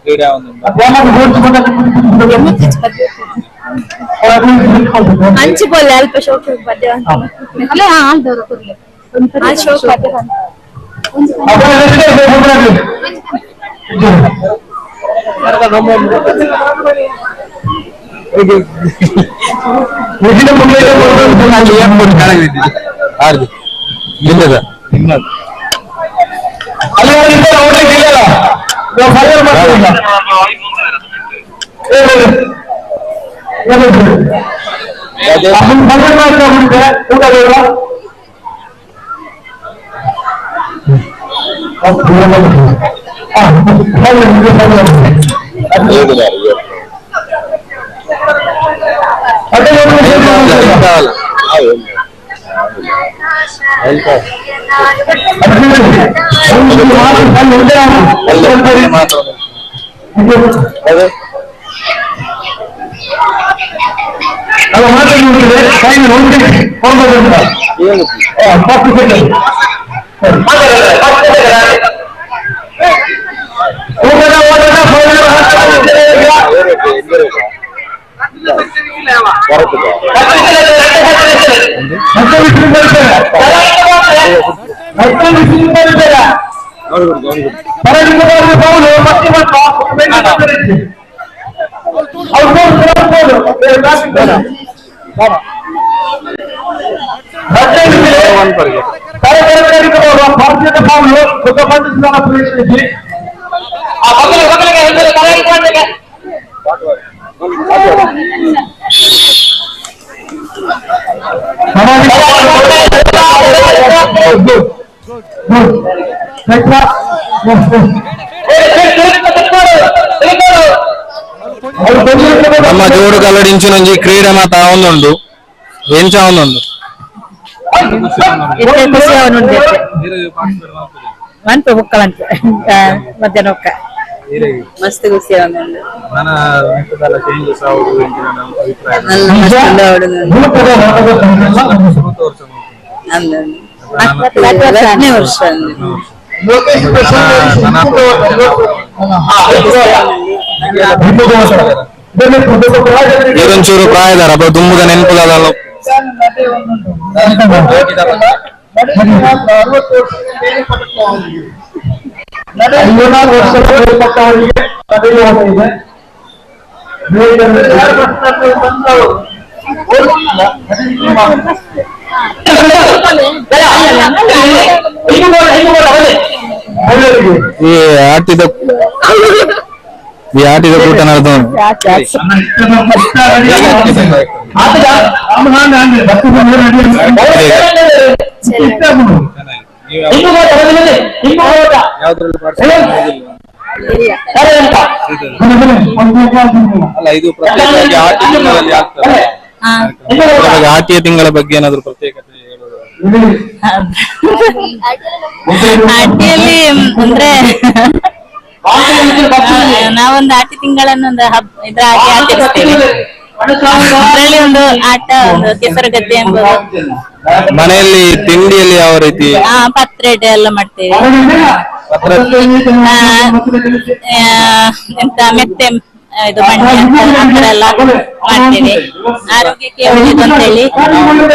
క్రీడా ಅಂಚಿ ಬೋಲೆ ಅಲ್ಪ ಶೋಕ ಪದ್ಯ ಅಲ್ಲ ಹಾಲ್ ದೊರಕುರ್ಲೆ ಆ ಶೋಕ ಪದ್ಯ ನಮ್ಮ ಜೋಡು ಕಲ್ಲಡಿಂಚಿನ ಕ್ರೀಡೆ ಮಾತ ಅವನುಂಡು ಎಂಚ ಅವನುಂಡು ಖುಷಿ ಅವನುಂಡು ಮನ್ಪು ಬುಕ್ಕಲಂತ ಮಧ್ಯಾಹ್ನ ಒಕ್ಕ ಮಸ್ತ್ ಖುಷಿ ಅವನುಂಡು ಇದೊಂಚೂರು ಪ್ರಾಯದಾರ ಅಪ್ಪ ತುಂಬುದ ನೆನಪುದಾದಲ್ಲ ಈ ಆಟಿದ ಕೂಟ ನಡೆದ ಅಲ್ಲ ಇದು ಪ್ರತ್ಯೇಕವಾಗಿ ಆಟಿಯ ತಿಂಗಳ ಬಗ್ಗೆ ಏನಾದ್ರು ಪ್ರತ್ಯೇಕತೆ ಆಟಿಯಲ್ಲಿ ಅಂದ್ರೆ ನಾವೊಂದು ಆಟಿ ತಿಂಗಳನ್ನು ಒಂದು ಇದ್ರಾಗಿ ಆಚರಿಸ್ತೇವೆ. ಅದರಲ್ಲಿ ಒಂದು ಆಟ, ಒಂದು ಕೆಸರುಗದ್ದೆ ಎಂಬುದು. ಮನೆಯಲ್ಲಿ ತಿಂಡಿಯಲ್ಲಿ ಯಾವ ರೀತಿ ಪತ್ರೆಡೆ ಎಲ್ಲ ಮಾಡ್ತೇವೆ. ಎಂತ ಮೆತ್ತೆ ಇದು ಬಂಡಿ ಅಂತ ಎಲ್ಲ ಮಾಡ್ತೇವೆ, ಆರೋಗ್ಯಕ್ಕೆ ಒಳ್ಳೆಯದು ಅಂತ ಹೇಳಿ.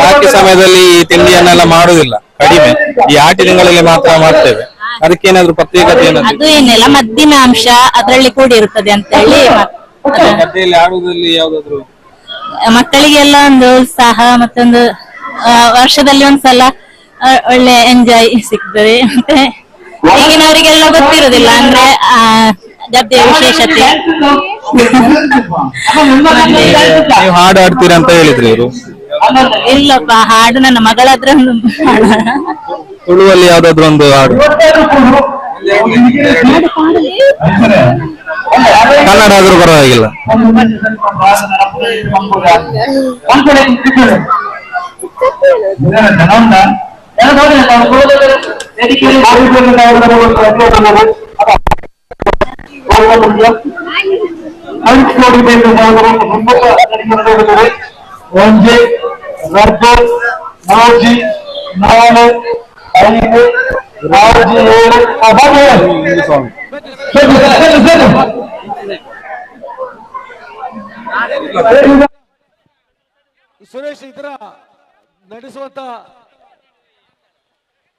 ಬಾಕಿ ಸಮಯದಲ್ಲಿ ಈ ತಿಂಡಿಯನ್ನೆಲ್ಲ ಮಾಡುದಿಲ್ಲ, ಕಡಿಮೆ. ಈ ಆಟಿ ತಿಂಗಳಲ್ಲಿ ಮಾತ್ರ ಮಾಡ್ತೇವೆ. ಅದಕ್ಕೇನಾದ್ರು ಪ್ರತ್ಯೇಕತೆ ಅದು ಏನಿಲ್ಲ, ಮದ್ದಿನ ಅಂಶ ಅದರಲ್ಲಿ ಕೂಡಿರುತ್ತದೆ ಅಂತ ಹೇಳಿ. ಗದ್ದೆಯಲ್ಲಿ ಆಡುವುದಲ್ಲಿ ಯಾವ್ದಾದ್ರು ಮಕ್ಕಳಿಗೆಲ್ಲ ಒಂದು ಉತ್ಸಾಹ, ಮತ್ತೊಂದು ವರ್ಷದಲ್ಲಿ ಒಂದ್ಸಲ ಒಳ್ಳೆ ಎಂಜಾಯ್ ಸಿಗ್ತದೆ. ಮತ್ತೆ ಈಗಿನವರಿಗೆಲ್ಲ ಗೊತ್ತಿರುದಿಲ್ಲ ಅಂದ್ರೆ ಗದ್ದೆಯ ವಿಶೇಷತೆ. ನೀವು ಹಾಡು ಆಡ್ತೀರಾ ಅಂತ ಹೇಳಿದ್ರಿ ಇವರು? ಇಲ್ಲಪ್ಪ, ಹಾಡು ನನ್ನ ಮಗಳ ಹತ್ರ ಒಂದು ತುಳುವಲ್ಲಿ ಯಾವ್ದಾದ್ರು ಒಂದು ಹಾಡು, ಕನ್ನಡ ಆದ್ರೂ ಪರವಾಗಿಲ್ಲ. ಸುರೇಶ್ ಇದರ ನಡೆಸುವಂತ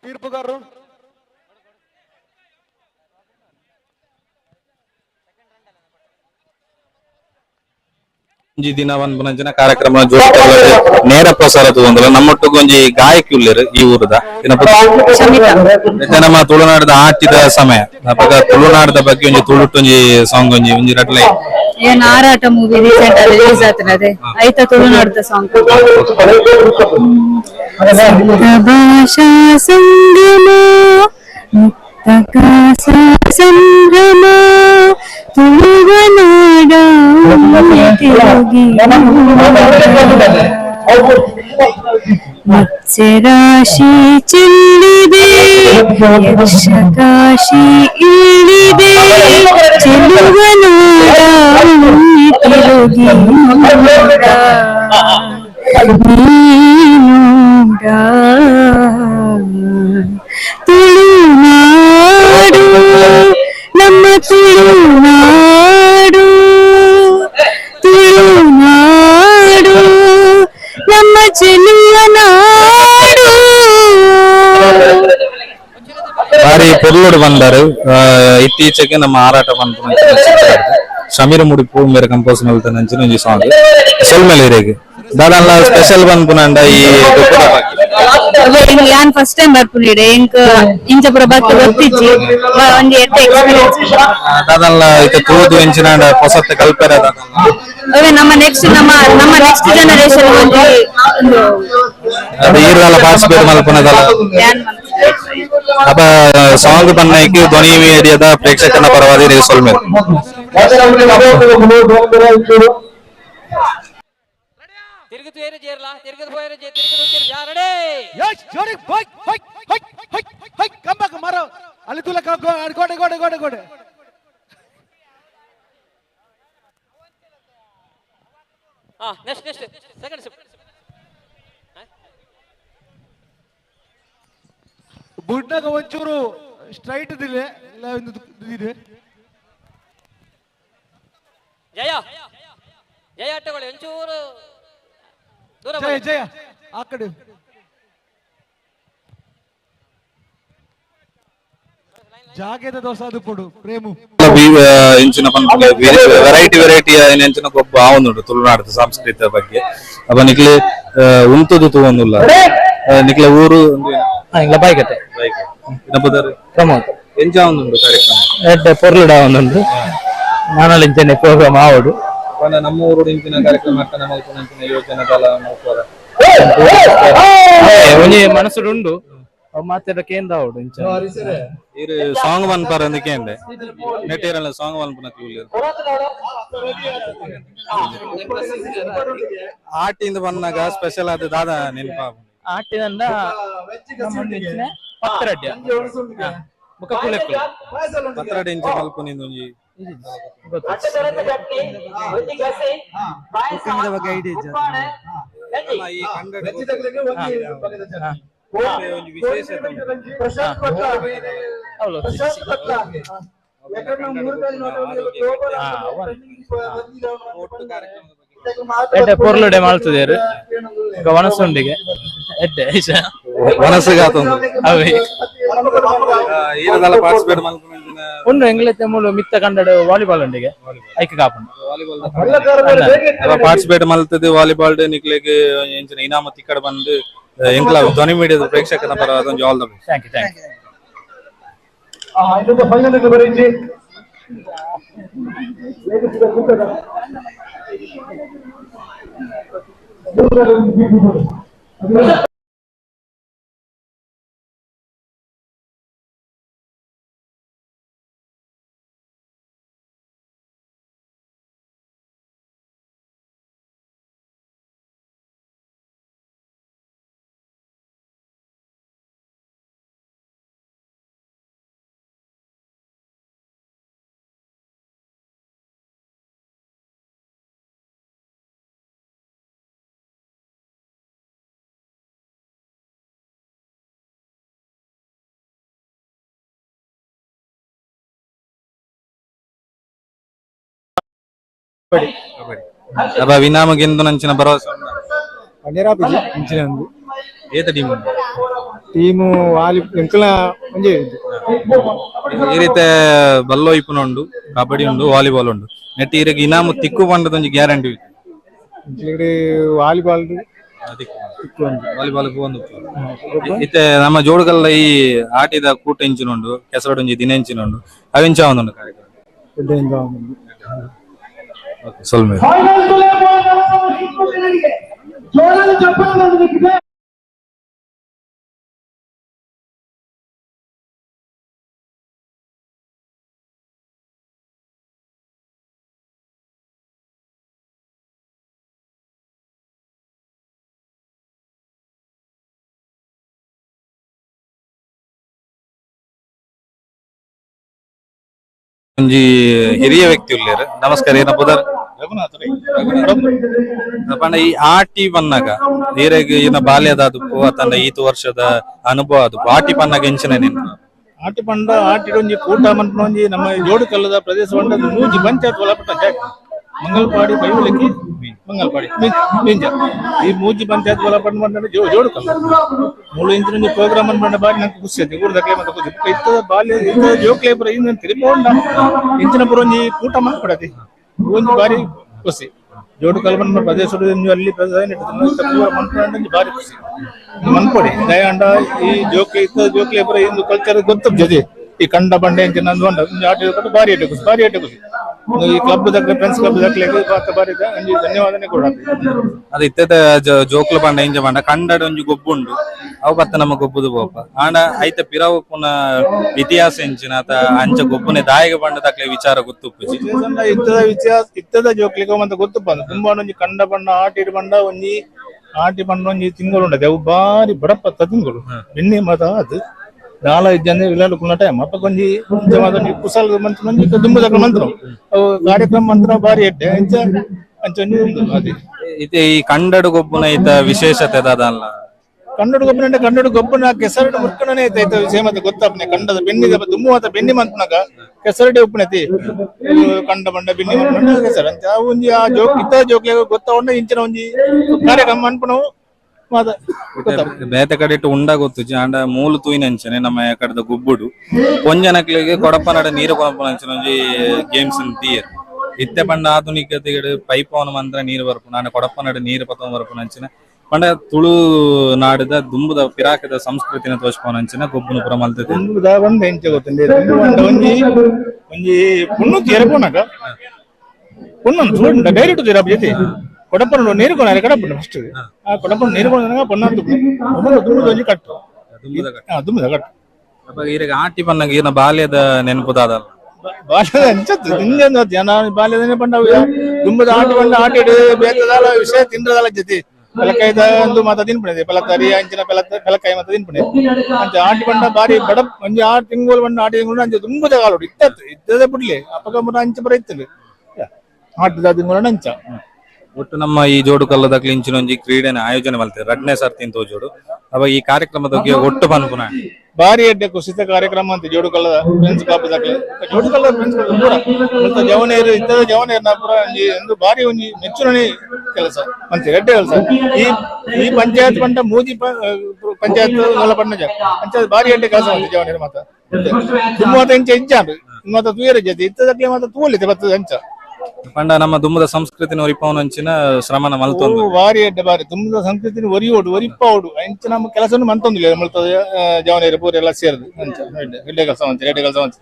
ತೀರ್ಪುಗಾರರು ಒಂಜಿ ದಿನ ಪಂಪನಂಚಿನ ಕಾರ್ಯಕ್ರಮ ಜೋಡಿಕೊಳ್ಳದೆ ನೇರ ಪ್ರಸಾರದ ಒಂದಲ್ಲ ನಮ್ಮೊಟ್ಟಿಗೆ ಒಂಜಿ ಗಾಯಕಿ ಉಳ್ಳೇರು ಈ ಊರದ ನಮ್ಮ ತುಳುನಾಡದ ಆಟಿದ ಸಮಯ ಅಪಗ ತುಳುನಾಡದ ಬಗ್ಗೆ ಒಂಜಿ ತುಳುಟೊಂಜಿ ಸಾಂಗ್ ಒಂಜಿ ರಟ್ಲೆ ಏನ್ ಆರಾಟ ಮೂವಿ ರೀಸೆಂಟ್ ಅಲ್ಲಿ ರಿಲೀಸ್ ಆಗ್ತದೆ, ಐತ ತುಳುನಾಡದ ಸಾಂಗ್. ಭಾಷಾ ಸಂಗಮ ಸಂಭ್ರಮ ತುಳುವನಾಡ ಮತ್ಸ್ಯರಾಶಿ ಚೆಲ್ಲಿದೆ, ಯಕ್ಷಕಾಶಿ ಇಳಿದೆ, ಚೆಲುವನಾಡ ತಿರುಗಿ ನೀನೂಡ ತುಳುನಾಡು ನಮ್ಮ ತುಳುನಾಡು, ತುಳುನಾಡು ನಮ್ಮ ಚೆಲುವ ನಾಡು. ಬಾರಿ ಪೊರ್ಲೋಡು ಬಂದಾರು ಇತ್ತೀಚೆಗೆ ನಮ್ಮ ಆರಾಟ ಪಂಪನ ಶಮೀರ ಮುಡಿಪು ಮೇರೆ ಕಂಪೋಸ್ ಮಲ್ತಾನೆ ಅಂಚಿನ ಒಂಜಿ ಸಾಂಗ್ ಸೊಲ್ಮೇಲೆ ಇರೇಗೆ ದಾದಲ್ಲ ಸ್ಪೆಷಲ್ ಪನ್ಪುನಂಡ ಈ ಯಾನ್ ಫಸ್ಟ್ ಟೈಮ್ ಬರ್ಪುನಿಡೆ ಇಂಚ ಪುರ ಬಗ್ಗೆ ಗೊತ್ತಿಜ್ಜಿ ಒಂಜಿ ಎಡ್ಡೆ ಎಕ್ಸ್ಪೀರಿಯನ್ಸ್ ದಾದಲ್ಲ ಇತ ತೂದು ಎಂಚಿನಾಂಡ ಹೊಸತ್ತೆ ಕಲ್ಪೆರ ಅವೆ ನಮ್ಮ ನೆಕ್ಸ್ಟ್ ಜನರೇಷನ್ ಒಂದು ಅದು ಈರ್ದಲ್ಲ ಪಾರ್ಟಿಸಿಪೇಟ್ ಮಲ್ಪನದಲ್ಲ ಅಪ ಸಾಂಗ್ ಪನ್ನೈಕಿ ಧ್ವನಿ ಮೀಡಿಯಾದ ಪ್ರೇಕ್ಷಕನ ಪರವಾದಿ ನೀವು ಸೊಲ್ಮೇಲೆ ಅಲ್ಲಿ ತುಲಕ ಗೋಡೆ ಗೋಡೆ ಗೋಡೆ ಗೋಡೆ ಬುಡ್ನಾಗ ಒಂಚೂರು ಸ್ಟ್ರೈಟ್ ಇದಿಲ್ಲ ಇದೆ ಜಯ ಜಯ ಅಟ್ಟಗಳು ಒಂಚೂರು ದೂರ ಜಯ ಜಯ ಆ ಕಡೆ ಜಾಗದ ದೋಸ ಅದು ಕೊಡು ಪ್ರೇಮು ಇಂಚಿನ ವೆರೈಟಿ ಎಂಚಿನ ಗೊಬ್ಬ ಆವೊಂದುಂಡು ತುಳುನಾಡು ಸಂಸ್ಕೃತಿ ಬಗ್ಗೆ ಅಪ್ಪ ನಿಕ್ಲೆ ಉಂತದು ತೂವೊಂದುಲ್ಲ ನಿಕ್ಲೆ ಊರು ಬೈಕತೆ ಪ್ರಮೋದ್ ಎಂಚ ಆವೊಂದುಂಡು ಕಾರ್ಯಕ್ರಮ ಎಡ್ಡೆ ಪೊರ್ಲುಡ ಒಂದುಂಡು ನಾನಲ್ಲ ಇಂಚನೆ ಪ್ರೋಗ್ರಾಮ್ ಆವಡು ನಮ್ಮ ಊರು ಇಂಚಿನ ಕಾರ್ಯಕ್ರಮ ಆಗ್ತಾನೆ ಮಲ್ಪನ ಯೋಜನೆ ಒಂಜಿ ಮನಸ್ಸುಡುಂಡು ಮಾತಾಡ ಕೇಂದ್ರ ಆವಡು ಇಂಚ ಇರು ಸಾಂಗ್ ಮನ್ಪಾರ ಕೇಂದೆ ನೆಟ್ಟಿರಲ್ಲ ಸಾಂಗ್ ಮನ್ಪನ ಆಟಿಂದ ಬಂದಾಗ ಸ್ಪೆಷಲ್ ಆದ ದಾದ ನೆನಪ ಆಟಿದಂಡ ಪತ್ರಡ್ಯ ಮುಖ ಕುಲೆಕ್ಕು ಪತ್ರಡ್ಯ ಇಂಚ ಮಲ್ಪನಿಂದ ಒಂಜಿ ಬಗ್ಗೆ ಐಡಿಯಾ ಈ ವಿಶೇಷತೆ ಎಡ್ಡೆ ಪೊರ್ಲುಡೆ ಮಾಡ್ತಿದ್ದೇರು ಈಗ ವನಸುಂಡಿಗೆ ಎಡ್ಡೆ ಮನಸ್ಸಿಗಾತೊಂದು ಈರದಲ್ಲ ಪಾರ್ಟಿಸಿಪೇಟ್ ಉಂಡು ಎಂಗ್ಲೈತೆ ಮೂಲು ಮಿತ್ತ ಕಂಡಡ ವಾಲಿಬಾಲ್ ಉಂಡಿಗೆ ಐಕೆ ಕಾಪುಂಡು ಪಾರ್ಟಿಸಿಪೇಟ್ ಮಲ್ತದೆ ವಾಲಿಬಾಲ್ ಡೇ ನಿಕ್ಲೆಗೆ ಎಂಚಿನ ಇನಾಮತ್ ಈ ಕಡೆ ಬಂದು ಎಂಕ್ಲ ಧ್ವನಿ ಮೀಡಿಯಾದ ಪ್ರೇಕ್ಷಕರ ಪರ ಅದೊಂದು all the best. Thank you thank you. ಇದೊಂದು ಫೈನಲ್ ಬರೀಜಿ ಅಬ್ಬ ವಿನಾಮಗೆಂದು ನಂಚಿನ ಭರವಸೆ ಏತ ಟೀಮು ವಾಲಿ ಎಂಕಲ್ನ ಒಂಜೆ ಈ ರೀತಿ ಬಲ್ಲೋ ಇಪ್ಪುನುಂಡು ಕಬಡ್ಡಿ ಉಂಡು ವಾಲಿಬಾಲ್ ಉಂಡು ನೆಟ್ಟಿ ಇರಗೆ ಇನಾಮು ತಿಕ್ಕು ಪಂಡದ ಒಂಜಿ ಗ್ಯಾರಂಟಿ ವಾಲಿಬಾಲ್ ವಾಲಿಬಾಲ್ ಒಂದು ಇತ್ತೆ ನಮ್ಮ ಜೋಡುಗಲ್ಲ ಈ ಆಟಿದ ಕೂಟ ಇಂಚಿನುಂಡು ಕೆಸರಡೊಂಜಿ ದಿನ ಇಂಚಿನುಂಡು ಅವೆಂಚ ಒಂದುಂಡು ಕಾರ್ಯಕ್ರಮ ಸೊಲ್ಮೆ ಒಂಜಿ ಹಿರಿಯ ವ್ಯಕ್ತಿ ಉಳ್ಳೇರು ನಮಸ್ಕಾರ ಏನ ಪುದರ್ ಪಂಡ ಈ ಆಟಿ ಪನ್ನಗ ನೀರಿಗೆ ಈನ ಬಾಲ್ಯದ ಅದುಪ್ಪು ಅತಂಡ ಈತು ವರ್ಷದ ಅನುಭವ ಅದು ಆಟಿ ಪನ್ನಗ ಎಂಚಿನ ನೆನಪು ಆಟಿ ಪಂಡ ಆಟಿಡೊಂಜಿ ಕೂಟ ಮನ್ಪನೊಂಜಿ ನಮ್ಮ ಜೋಡುಕಲ್ಲದ ಪ್ರದೇಶ ಪಂಡ ಮೂಜಿ ಪಂಚಾಯತ್ ಒಳಪಟ್ಟ ಜಾಗ ಮಂಗಲ್ಪಾಡಿ ಬೈವಲಿಕ್ಕಿ ಮಂಗಲ್ಪಾಡಿ ಮಿಂಜ ಈ ಮೂಜಿ ಪಂಚಾಯತ್ ಒಳಪಟ್ಟ ಪಂಡ ಜೋಡುಕಲ್ಲ ಮೂಳು ಇಂಚಿನ ಪ್ರೋಗ್ರಾಮ್ ಅನ್ಪಂಡ ಬಾರಿ ನಂಗೆ ಖುಷಿ ಆಯ್ತು ಊರ್ದಕ್ಲೆ ಮತ್ತೆ ಖುಷಿ ಇತ್ತದ ಬಾಲ್ಯ ಇತ್ತದ ಜೋಕ್ಲೆ ಪುರ ಇಂದ ತಿರುಪೋಂಡ ಇಂಚಿನ ಪುರ ಒಂಜಿ ಕೂಟ ಮನ್ಪಡತಿ ಒಂಜಿ ಬಾರಿ ಖುಷಿ ಜೋಡು ಕಲ್ಪನ ಪ್ರದೇಶ ಅಲ್ಲಿ ಮನ್ಪಂಡ ಬಾರಿ ಖುಷಿ ಮನ್ಪೊಡಿ ದಯಾಂಡ ಈ ಜೋಕ್ಲೆ ಇತ್ತ ಜೋಕ್ಲೆ ಪುರ ಇಂದು ಕಲ್ಚರ್ ಗೊತ್ತ ಜೊತೆ ಈ ಕಂಡ ಬಂಡೆ ಇಂಚಿನ ನಂದು ಆಟ ಬಾರಿ ಆಟ ಖುಷಿ ಬಾರಿ ಆಟ ಖುಷಿ ಈ ಕ್ಲಬ್ ದಕ್ಕೆ ಫ್ರೆಂಡ್ಸ್ ಕ್ಲಬ್ ದಕ್ಕೆ ಬಾರಿ ಧನ್ಯವಾದನೆ ಕೊಡ ಅದು ಇತ್ತದ ಜೋಕ್ಲ ಪಂಡ ಇಂಜ ಪಂಡ ಕಂಡಡ ಒಂಜಿ ಗೊಬ್ಬುಂಡು ಅವು ಬತ್ತ ನಮ್ಮ ಗೊಬ್ಬುದು ಬೋಪ ಆಂಡ ಐತ ಪಿರಾವು ಪುನ ಇತಿಹಾಸ ಎಂಚಿನ ಆತ ಅಂಚ ಗೊಬ್ಬುನೆ ದಾಯಿಗೆ ಪಂಡ ದಕ್ಲೆ ವಿಚಾರ ಗೊತ್ತುಪ್ಪುಜಿ ಇತ್ತದ ಇತಿಹಾಸ ಇತ್ತದ ಜೋಕ್ಲಿಗೆ ಮಂತ ಗೊತ್ತುಪ್ಪ ತುಂಬಾ ಒಂಜಿ ಕಂಡ ಬಣ್ಣ ಆಟಿಡ್ ಬಂಡ ಒಂಜಿ ಆಟಿ ಪಂಡ ಒಂಜಿ ತಿಂಗಳು ಉಂಡದೆ ಅವು ಬಾರಿ ಬಡಪತ್ತ ತಿಂಗಳು ಬೆನ್ನೆ ಮತ ಅದು 4-5 ಜನ ವಿಲಾಲು ಕುನ ಟೈಮ್ ಅಪ್ಪ ಕೊಂಜಿ ಜಮಾದ ಕುಸಲ್ ಮಂತ್ರ ಮಂಜಿ ದುಂಬದಕ ಮಂತ್ರ ಅವು ಕಾರ್ಯಕ್ರಮ ಮಂತ್ರ ಬಾರಿ ಎಡ್ಡೆ ಅಂಚ ಅಂಚೊಂಜಿ ಅದೇ ಇತೆ ಈ ಕಂಡಡು ಗೊಬ್ಬುನ ಐತ ವಿಶೇಷತೆ ಅದಲ್ಲ ಕನ್ನಡ ಗೊಬ್ಬನ ಕನ್ನಡ ಗೊಬ್ಬನ ಕೆಸರಡು ಮುರ್ಕಣನೆ ಐತೆ ವಿಷಯ ಮತ್ತೆ ಗೊತ್ತಾಪ್ನೆ ಕಂಡದ ಬೆನ್ನಿದ ದುಮ್ಮು ಮಾತ ಬೆನ್ನಿ ಮಂತ್ನಾಗ ಕೆಸರಡೆ ಉಪ್ಪನತಿ ಕಂಡ ಬಂಡ ಬೆನ್ನಿ ಮಂತ್ನಾಗ ಕೆಸರ ಅಂತ ಒಂಜಿ ಆ ಜೋಕ್ ಇತ್ತ ಜೋಕ್ಲೆ ಗೊತ್ತಾವೊಂಡ ಇಂಚಿನ ಒಂಜಿ ಕಾರ್ಯಕ್ರಮ ಅನ್ಪಣವು ಮಾತ ಬೇತೆ ಕಡೆ ಇಟ್ಟು ಉಂಡ ಗೊತ್ತು ಆಂಡ ಮೂಲು ತೂಯಿನಂಚನೆ ನಮ್ಮ ಕಡೆದ ಗುಬ್ಬುಡು ಪೊಂಜನಕ್ಲಿಗೆ ಕೊಡಪನಡ ನೀರು ಕೊಡಪನಂಚಿನ ಒಂಜಿ ಗೇಮ್ಸ್ ತೀಯರ್ ಇತ್ತೆ ಪಂಡ ಆಧುನಿಕತೆಗೆ ಪೈಪ್ ಅವನ ಮಂತ್ರ ನೀರು ಬರ್ಪುನ ಆಂಡ ಕೊಡಪನಡ ನೀರು ಪತ್ತ ಬರ್ಪುನಂಚಿನ ಪಂಡ ತುಳು ನಾಡದ ದುಂಬುದ ಪಿರಾಕದ ಸಂಸ್ಕೃತಿನ ತೋರ್ಸ್ಪವನಂಚಿನ ಗೊಬ್ಬನ ಪುರ ಮಲ್ತದೆ ದುಂಬುದ ಒಂದ್ ಎಂಚ ಗೊತ್ತಂದೆ ಒಂಜಿ ಒಂಜಿ ಪುಣ್ಣು ತೀರಪೋನಾಗ ಪುಣ್ಣನ್ చూడండి డైరెక్ట్ తీరా జతి కొడపన నీరు కొనాలి కడపన ఫస్ట్ ఆ కొడపన నీరు కొనగా పొన్నాను దుమ్ము దొంజి కట్టు దుమ్ముದ ಕಟ್ಟು ಅಪ್ಪ ಈಗ ಆಟಿ ಪನ್ನಗ ಈನ ಬಾಲ್ಯದ ನೆನಪುದಾದ ಬಾಲ್ಯದ ಅಂಚತ್ತು ನಿಂಜಂದ ಜನ ಬಾಲ್ಯದ ನೆನಪಂಡ ದುಮ್ಮದ ಆಟಿ ಬಂದ ಆಟಿಡು ಬೇಕದಾಲ ವಿಷಯ ತಿಂದ್ರದಾಲ ಜತಿ ಪೆಲಕಾಯ್ದ ಒಂದು ಮಾತ ತಿನ್ಪಣೆ ಪೆಲಕಾರಿ ಅಂಚಿನ ಪೆಲಕಾಯಿ ಮಾತ ತಿನ್ಪಣೆ ಅಂಚ ಆಟಿ ಬಂಡ ಬಾರಿ ಬಡ ಒಂಜಿ 6 ತಿಂಗಳು ಬಂಡ ಆಟಿ ತಿಂಗಳು ಅಂಚ ದುಮ್ಮದ ಕಾಲೋಡು ಇದ್ದದ ಬಿಡ್ಲಿ ಅಪ್ಪಗ ಮುರ ಅಂಚ ಬರ ಇತ್ತಲು ಆಟದ ತಿಂಗಳು ಅಂಚ ಒಟ್ಟು ನಮ್ಮ ಈ ಜೋಡು ಕಲ್ಲದ ಕ್ಲಿಂಚಿನ ಒಂಜಿ ಕ್ರೀಡೆನ ಆಯೋಜನೆ ಮಾಡ್ತಾರೆ 2ನೇ ಸರ್ತಿ ಅಂತ ಜೋಡು ಅವಾಗ ಈ ಕಾರ್ಯಕ್ರಮದ ಬಗ್ಗೆ ಒಟ್ಟು ಪನ್ಪುನ ಭಾರಿ ಎಡ್ಡೆ ಕುಸಿತ ಕಾರ್ಯಕ್ರಮ ಅಂತ ಜೋಡು ಕಲ್ಲದ ಫ್ರೆಂಡ್ಸ್ ಕ್ಲಬ್ ದಾಖಲೆ ಜೋಡು ಕಲ್ಲದ ಫ್ರೆಂಡ್ಸ್ ಕ್ಲಬ್ ಪೂರ ಮತ್ತೆ ಜವನೇರು ಇದ್ದದ ಜವನೇರ್ನ ಪೂರ ಒಂದು ಭಾರಿ ಒಂಜಿ ಮೆಚ್ಚುರಣೆ ಕೆಲಸ ಅಂತ ಎಡ್ಡೆ ಕೆಲಸ ಈ ಪಂಚಾಯತ್ ಪಂಡ ಮೂಜಿ ಪಂಚಾಯತ್ ಎಲ್ಲ ಪಂಡ ಪಂಚಾಯತ್ ಭಾರಿ ಎಡ್ಡೆ ಕೆಲಸ ಅಂತ ಜವನೇರು ಮಾತ ತುಮ್ಮತ ಇಂಚ ಇಂಚಾರು ಮಾತ ತೂಯರ ಜೊತೆ ಇತ್ತದಕ್ಕೆ ಮಾತ ತೂಲಿತೆ ಬರ್ತದೆ ಅಂಚ ಪಂಡ ನಮ್ಮ ದುಮ್ಮದ ಸಂಸ್ಕೃತಿನ ಒರಿಪವನಂಚಿನ ಶ್ರಮನ ಮಲ್ತೊಂದು ಭಾರಿ ಎಡ್ಡೆ ಭಾರಿ ದುಮ್ಮದ ಸಂಸ್ಕೃತಿನ ಒರಿಪ್ಪಾವಡು ಅಂಚ ನಮ್ಮ ಕೆಲಸವನ್ನು ಮಂತೊಂದಿಲ್ಲ ಮಲ್ತದೆ ಜವನೇರು ಪೂರ ಎಲ್ಲ ಸೇರಿದು ಅಂಚ ಎಡ್ಡೆ ಕೆಲಸ ಅಂಚ ಎಡ್ಡೆ ಕೆಲಸ ಅಂಚ